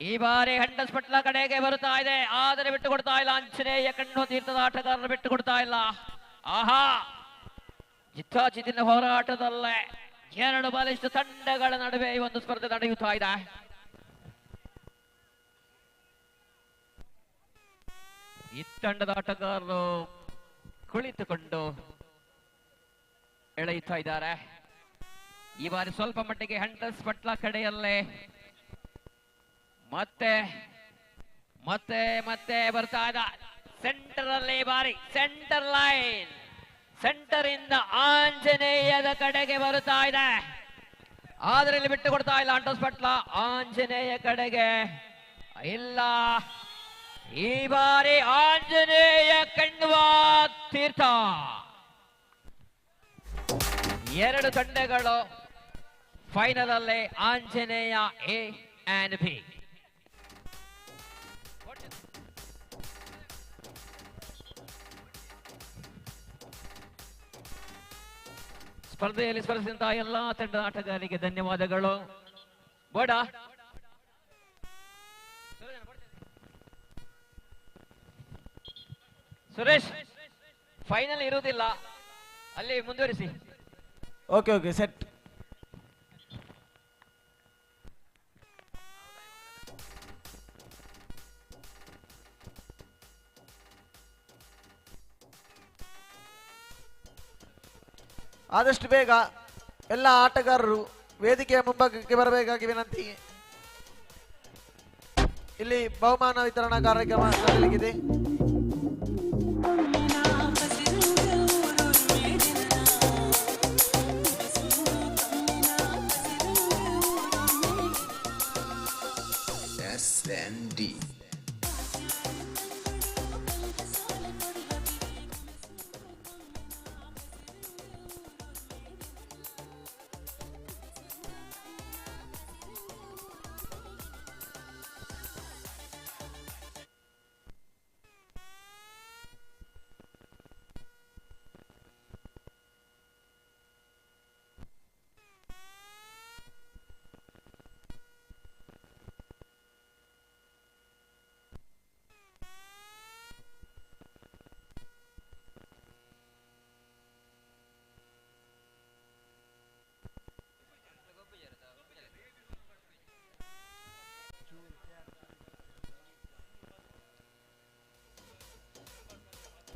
ಈ ಬಾರಿ ಹಂಡಸ್ ಪಟ್ಲ ಕಡೆಗೆ ಬರುತ್ತಾ ಇದೆ, ಆದರೆ ಬಿಟ್ಟು ಕೊಡ್ತಾ ಇಲ್ಲ. ಆಂಜನೇಯ ಕಣ್ಣು ತೀರ್ಥದ ಆಟಗಾರರು ಬಿಟ್ಟು ಕೊಡ್ತಾ ಇಲ್ಲ. ಆಹಾ, ಜಿದ್ದಾಜಿದ್ದಿನ ಹೋರಾಟದಲ್ಲೇ ಎರಡು ಬಲಿಷ್ಠ ತಂಡಗಳ ನಡುವೆ ಈ ಒಂದು ಸ್ಪರ್ಧೆ ನಡೆಯುತ್ತಾ ಇದೆ. ಈ ತಂಡದ ಆಟಗಾರರು ಕುಳಿತುಕೊಂಡು ಎಳೆಯುತ್ತಾ ಇದ್ದಾರೆ. ಈ ಬಾರಿ ಸ್ವಲ್ಪ ಮಟ್ಟಿಗೆ ಹಂಟರ್ಸ್ ಪಟ್ಲ ಕಡೆಯಲ್ಲೇ ಮತ್ತೆ ಮತ್ತೆ ಮತ್ತೆ ಬರ್ತಾ ಇದ್ದ. ಸೆಂಟರ್ ಅಲ್ಲಿ ಬಾರಿ ಸೆಂಟರ್ ಲೈನ್, ಸೆಂಟರ್ ಇಂದ ಆಂಜನೇಯದ ಕಡೆಗೆ ಬರುತ್ತಾ ಇದೆ, ಆದ್ರೆ ಇಲ್ಲಿ ಬಿಟ್ಟು ಕೊಡ್ತಾ ಇಲ್ಲ ಹಂಟರ್ಸ್ ಪಟ್ಲ. ಆಂಜನೇಯ ಕಡೆಗೆ ಇಲ್ಲ. ಈ ಬಾರಿ ಆಂಜನೇಯ ಕಣ್ವ ತೀರ್ಥ. ಎರಡು ತಂಡಗಳು ಫೈನಲ್ ಅಲ್ಲೇ ಆಂಜನೇಯ ಎ ಅಂಡ್ ಬಿ. ಸ್ಪರ್ಧೆಯಲ್ಲಿ ಸ್ಪರ್ಧಿಸಿದಂತಹ ಎಲ್ಲಾ ತಂಡದ ಆಟಗಾರರಿಗೆ ಧನ್ಯವಾದಗಳು. ಬೋಡ ಸುರೇಶ್, ಫೈನಲ್ ಇರುವುದಿಲ್ಲ, ಅಲ್ಲಿ ಮುಂದುವರಿಸಿ. Okay okay set. ಆದಷ್ಟು ಬೇಗ ಎಲ್ಲ ಆಟಗಾರರು ವೇದಿಕೆಯ ಮುಂಭಾಗಕ್ಕೆ ಬರಬೇಕಾಗಿ ವಿನಂತಿ. ಇಲ್ಲಿ ಬಹುಮಾನ ವಿತರಣಾ ಕಾರ್ಯಕ್ರಮ ನಡೆಯಲಿದೆ. SND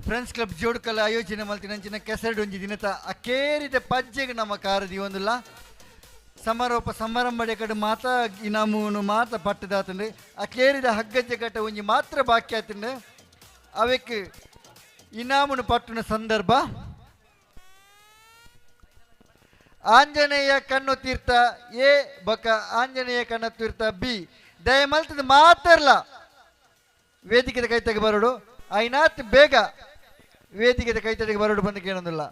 ಫ್ರೆಂಡ್ಸ್ ಕ್ಲಬ್ ಜೋಡ್ಕಲ್ ಆಯೋಜನೆ ಮಲ್ತಿನಂಚಿನ ಕೆಸರಡು ಒಂಜಿ ದಿನದ ಅಕೇರಿದ ಪಜ್ಜೆಗೆ ನಮ್ಮ ಕಾರದಿ ಒಂದಿಲ್ಲ ಸಮಾರೋಪ ಸಮಾರಂಭಡೆ ಕಡೆ ಮಾತ ಇನಾಮೂನು ಮಾತ ಪಟ್ಟದಾತಂಡು ಅಕೇರಿದ ಹಗ್ಗಜ್ಜೆ ಕಟ್ಟ ಒಂಜಿ ಮಾತ್ರ ಬಾಕಿ ಆತಂಡು ಅವಕ್ಕೆ ಇನಾಮುನು ಪಟ್ಟುನ ಸಂದರ್ಭ ಆಂಜನೇಯ ಕಣ್ಣು ತೀರ್ಥ ಎ ಬಕ ಆಂಜನೇಯ ಕಣ್ಣು ತೀರ್ಥ ಬಿ ದಯಮಲ್ತದ ಮಾತಾರ್ಲ ವೇದಿಕೆದ ಕೈತೆಗೆ ಬರೋಡು ಐನಾತ್ ಬೇಗ ವೇದಿಕೆದ ಕೈತಡೆಗೆ ಬರೋಡು ಬಂದು ಕೇಳೋದಿಲ್ಲ.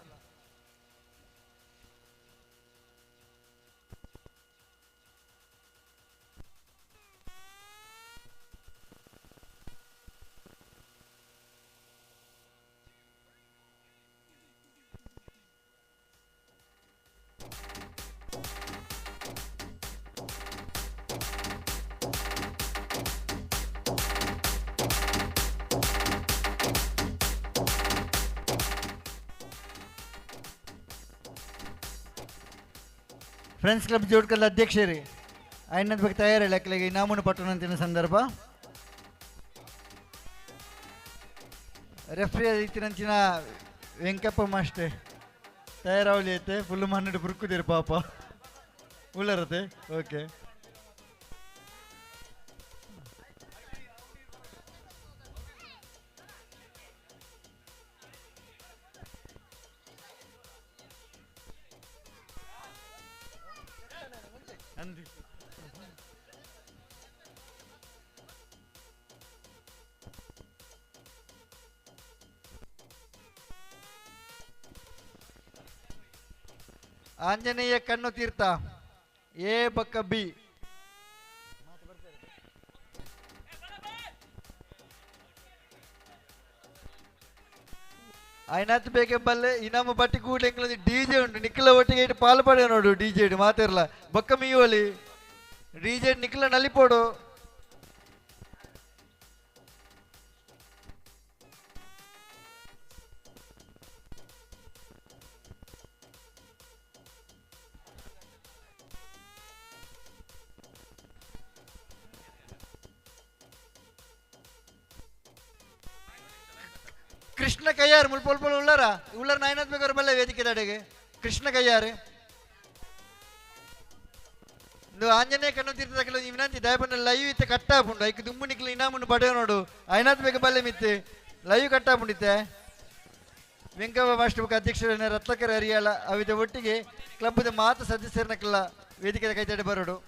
ಫ್ರೆಂಡ್ಸ್ ಕ್ಲಬ್ ಜೋಡ್ಕಲ್ ಅಧ್ಯಕ್ಷರೇ ಐನದ ಬಗ್ಗೆ ತಯಾರಿಲ್ಲ ಅಕ್ಕಲಿಗೆ ಇನಾಮನ್ನು ಪಟ್ಟಣಂತಿನ ಸಂದರ್ಭ ರೆಫ್ರಿ ಇತ್ತಿನಂಚಿನ ವೆಂಕಪ್ಪ ಮಾಸ್ಟೆ ತಯಾರಾವಲಿ ಐತೆ ಫುಲ್ ಮನ್ನಡು ಬುರುಕುದಿರು ಪಾಪ ಉಳ್ಳರತೆ ಓಕೆ ಅಂದಿ ಆಂಜನೇಯ ಕಣ್ಣು ತೀರ್ಥ ಎ ಬಕ್ಕ ಬಿ ಆಯ್ನಾತ್ ಬೇಕೆ ಬಲ್ಲೆ ಇನಾಮ ಬಟ್ಟಿ ಕೂಡ ಡಿಜೆ ಉಂಟು ನಿಖಿಲ ಒಟ್ಟಿಗೆ ಇಟ್ಟು ಪಾಲು ಪಡೆ ನೋಡು ಡಿಜೆ ಇಟ್ಟು ಮಾತಿರಲ್ಲ ಬಕ್ಕ ಮೀಯೋಲಿ ಡಿಜೆ ನಿಖಿಲ ನಲಿಪೋಡು ಕೃಷ್ಣ ಕಯ್ಯಾರ್ ಮುಲ್ಪೊಲ್ಪೊಲ್ ಉಳ್ಳರ ಉಳ್ಳರ ನಾಯನತ್ ಬೇಕಾದ್ರೆ ಬಲ್ಲೆ ವೇದಿಕೆ ದಡೆಗೆ ಕೃಷ್ಣ ಕಯ್ಯಾರ್ ಆಂಜನೇಯ ಕಣ್ಣು ತೀರ್ಥದ ವಿನಂತಿ ದಯಪನ್ನ ಲೈವ್ ಇತ್ತೆ ಕಟ್ಟಾಪುಂಡು ಐಕ್ ದುಮ್ಮು ನಿಕ್ಲು ಇನಾಮನ್ನು ಪಡೆಯ ನೋಡು ಐನಾತ್ ಬೇಕು ಬಲ್ಲೆ ಮಿತ್ತೆ ಲೈವ್ ಕಟ್ಟಾಪುಂಡಿತ್ತೆ ವೆಂಕವ್ವ ಮಾಸ್ಟರ್ ಬುಕ್ ಅಧ್ಯಕ್ಷರ ರತ್ನಕರ ಹರಿಯಾಳ ಅವಿದ ಒಟ್ಟಿಗೆ ಕ್ಲಬ್ದ ಮಾತು ಸದಸ್ಯರನ್ನಕ್ಕೆಲ್ಲ ವೇದಿಕೆ ಕೈತಡೆ ಬರೋಡು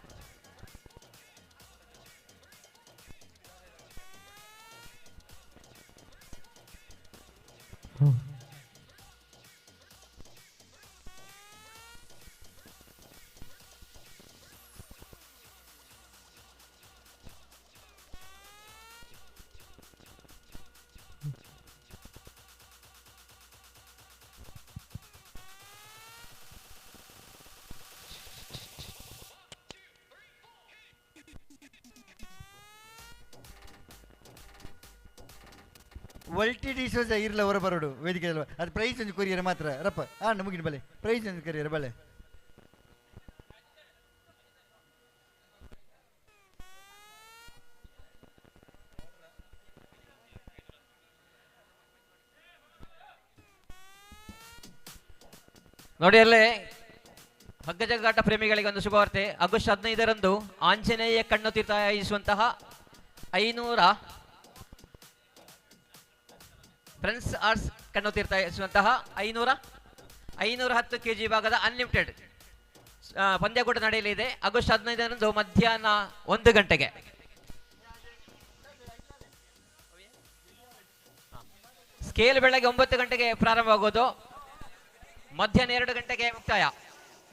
ವಲ್ಟಿ ಡಿಸೋಜ ಇರ್ಲ ಹೊರ ಬರೋಡು ವೇದಿಕೆ ಅದು ಪ್ರೈಸ್ ಒಂದು ಕೊರಿಯರ್ ಮಾತ್ರ ರಪ್ಪ ಮುಗಿನ ಬಲೆ ಪ್ರೈಸ್ ಒಂದು ಕೊರಿಯರ್ ಬಲೆ ನೋಡಿ ಅಲ್ಲೇ ಹಗ್ಗ ಜಗ್ಗಾಟ ಪ್ರೇಮಿಗಳಿಗೆ ಒಂದು ಶುಭವಾರ್ತೆ. ಆಗಸ್ಟ್ 15ರಂದು ಆಂಜನೇಯ ಕಣ್ಣು ತೀರ್ಥ ಆಯೋಜಿಸುವಂತಹ 500 ಫ್ರೆಂಡ್ಸ್ ಆರ್ಟ್ಸ್ ಕಣ್ಣು ತೀರ್ಥ ಆಯೋಜಿಸುವಂತಹ 510 kg ಭಾಗದ ಅನ್ಲಿಮಿಟೆಡ್ ಪಂದ್ಯಕೂಟ ನಡೆಯಲಿದೆ. ಆಗಸ್ಟ್ 15ರಂದು ಮಧ್ಯಾಹ್ನ 1 ಗಂಟೆಗೆ. ಸ್ಕೇಲ್ ಬೆಳಗ್ಗೆ 9 ಗಂಟೆಗೆ ಪ್ರಾರಂಭವಾಗೋದು, ಮಧ್ಯಾಹ್ನ 2 ಗಂಟೆಗೆ ಮುಕ್ತಾಯ.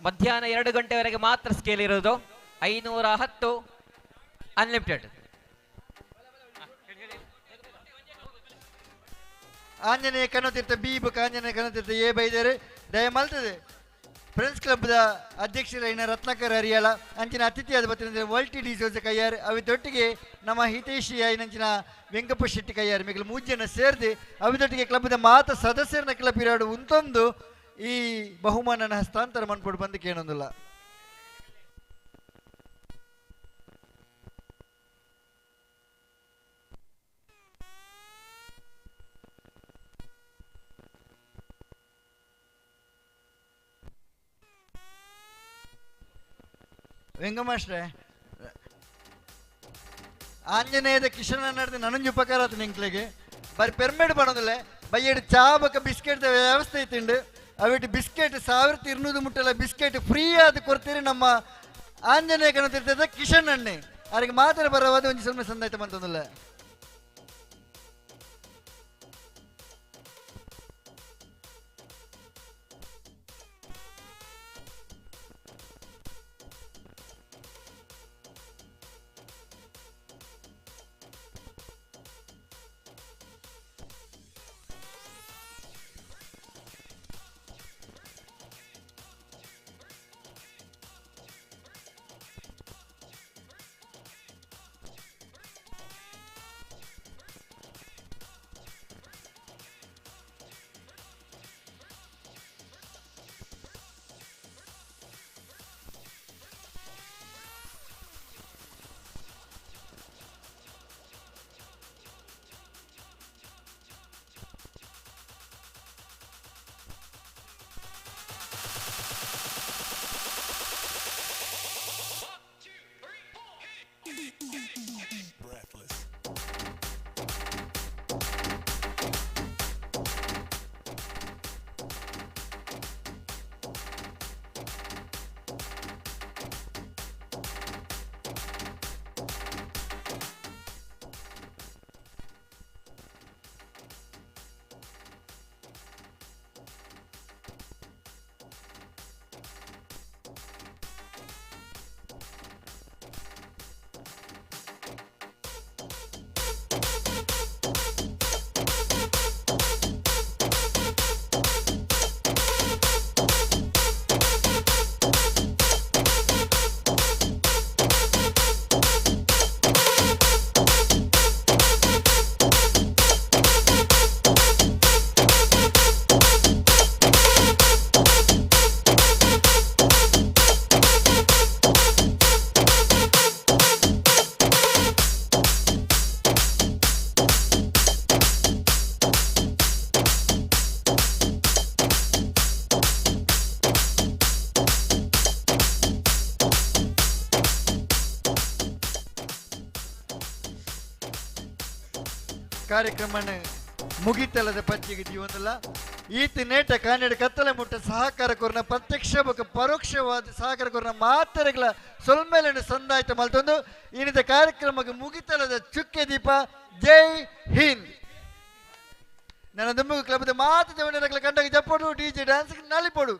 ಮಧ್ಯಾಹ್ನ 2 ಗಂಟೆವರೆಗೆ ಮಾತ್ರ ಸ್ಕೇಲ್ ಇರೋದು. 510 ಅನ್ಲಿಮಿಟೆಡ್. ಆಂಜನೇಯ ಕನ್ನತೀರ್ಥ ಬಿ ಬುಕ್ ಆಂಜನೇಯ ಕನ್ನತೀರ್ಥ ಎ ಬೈದರೆ ದಯಮಲ್ತದೆ ಫ್ರೆಂಡ್ಸ್ ಕ್ಲಬ್ದ ಅಧ್ಯಕ್ಷರೈನ ರತ್ನಾಕರ್ ಹರಿಯಾಳ ಅಂಚಿನ ಅತಿಥಿಯಾದ ಬತ್ತಿನ ವಲ್ಟಿ ಡಿಸೋಜ ಕೈಯಾರ್ ಅವಿತೊಟ್ಟಿಗೆ ನಮ್ಮ ಹಿತೈಷಿ ಐನಂಚಿನ ವೆಂಕಪ್ಪ ಶೆಟ್ಟಿ ಕೈಯಾರ್ ಮಿಗಲು 3 ಜನ ಸೇರಿದು ಅವಿತೊಟ್ಟಿಗೆ ಕ್ಲಬ್ದ ಮಾತ ಸದಸ್ಯರನ್ನ ಕ್ಲಬ್ ಇರಾಡು ಉಂತೊಂದು ಈ ಬಹುಮಾನನ ಹಸ್ತಾಂತರ ಮಾಡ್ಕೊಂಡು ಬಂದು ಕೇಳೊಂದಿಲ್ಲ. ವೆಂಕಮಾಸ್ಟ್ರೆ ಆಂಜನೇಯದ ಕಿಶನ ನಡೆದು ನನಂಜು ಉಪಕಾರ ಆಯ್ತು ನಿಂಕ್ಲೆಗೆ ಬರೀ ಪೆರ್ಮೇಡ್ ಮಾಡೋದಿಲ್ಲ ಬೈಯಡು ಚಾ ಬಕ್ಕ ಬಿಸ್ಕೆಟ್ ವ್ಯವಸ್ಥೆ ಐತಿಂಡು ಅವಿಟ್ಟು ಬಿಸ್ಕೆಟ್ 1200 ಮುಟ್ಟೆಲ್ಲ ಬಿಸ್ಕೆಟ್ ಫ್ರೀ ಆದ ಕೊಡ್ತೀರಿ ನಮ್ಮ ಆಂಜನೇಯ ಕಣತಿರ್ತದ ಕಿಶನ್ ಅಣ್ಣೆ ಅವ್ರಿಗೆ ಮಾತ್ರ ಬರವಾದ ಒಂದು ಸ್ವಲ್ಪ ಸಂದಾಯ್ತು ಬಂತಂದಿಲ್ಲ. ಕಾರ್ಯಕ್ರಮನ ಮುಗಿತಲ್ಲದ ಪಂಚಿಗೆ ಜೀವನಲ್ಲ ಈತ ನೇಟ ಕಾನೆಡ ಕತ್ತಲೆ ಮುಟ್ಟ ಸಹಕಾರ ಕೊರ್ನ ಪ್ರತ್ಯಕ್ಷ ಬೊಕ ಪರೋಕ್ಷವಾದ ಸಹಕಾರ ಕೊರ್ನ ಮಾತರೆಗಳ ಸೊಲ್ಮೇಲನ್ನು ಸಂದಾಯಿತ ಮಲ್ತೊಂದು ಇನ್ನಿತ ಕಾರ್ಯಕ್ರಮಕ್ಕೆ ಮುಗಿತಲ್ಲದ ಚುಕ್ಕೆ ದೀಪ ಜೈ ಹಿಂದ್. ನನ್ನ ದುಮ್ಮು ಕ್ಲಬ್ದ ಮಾತು ಜವನರ ಕಂಡಾಗ ಜಪ್ಪಡು ಡಿಜೆ ಡ್ಯಾನ್ಸ್ ನಲಿಪೋಡು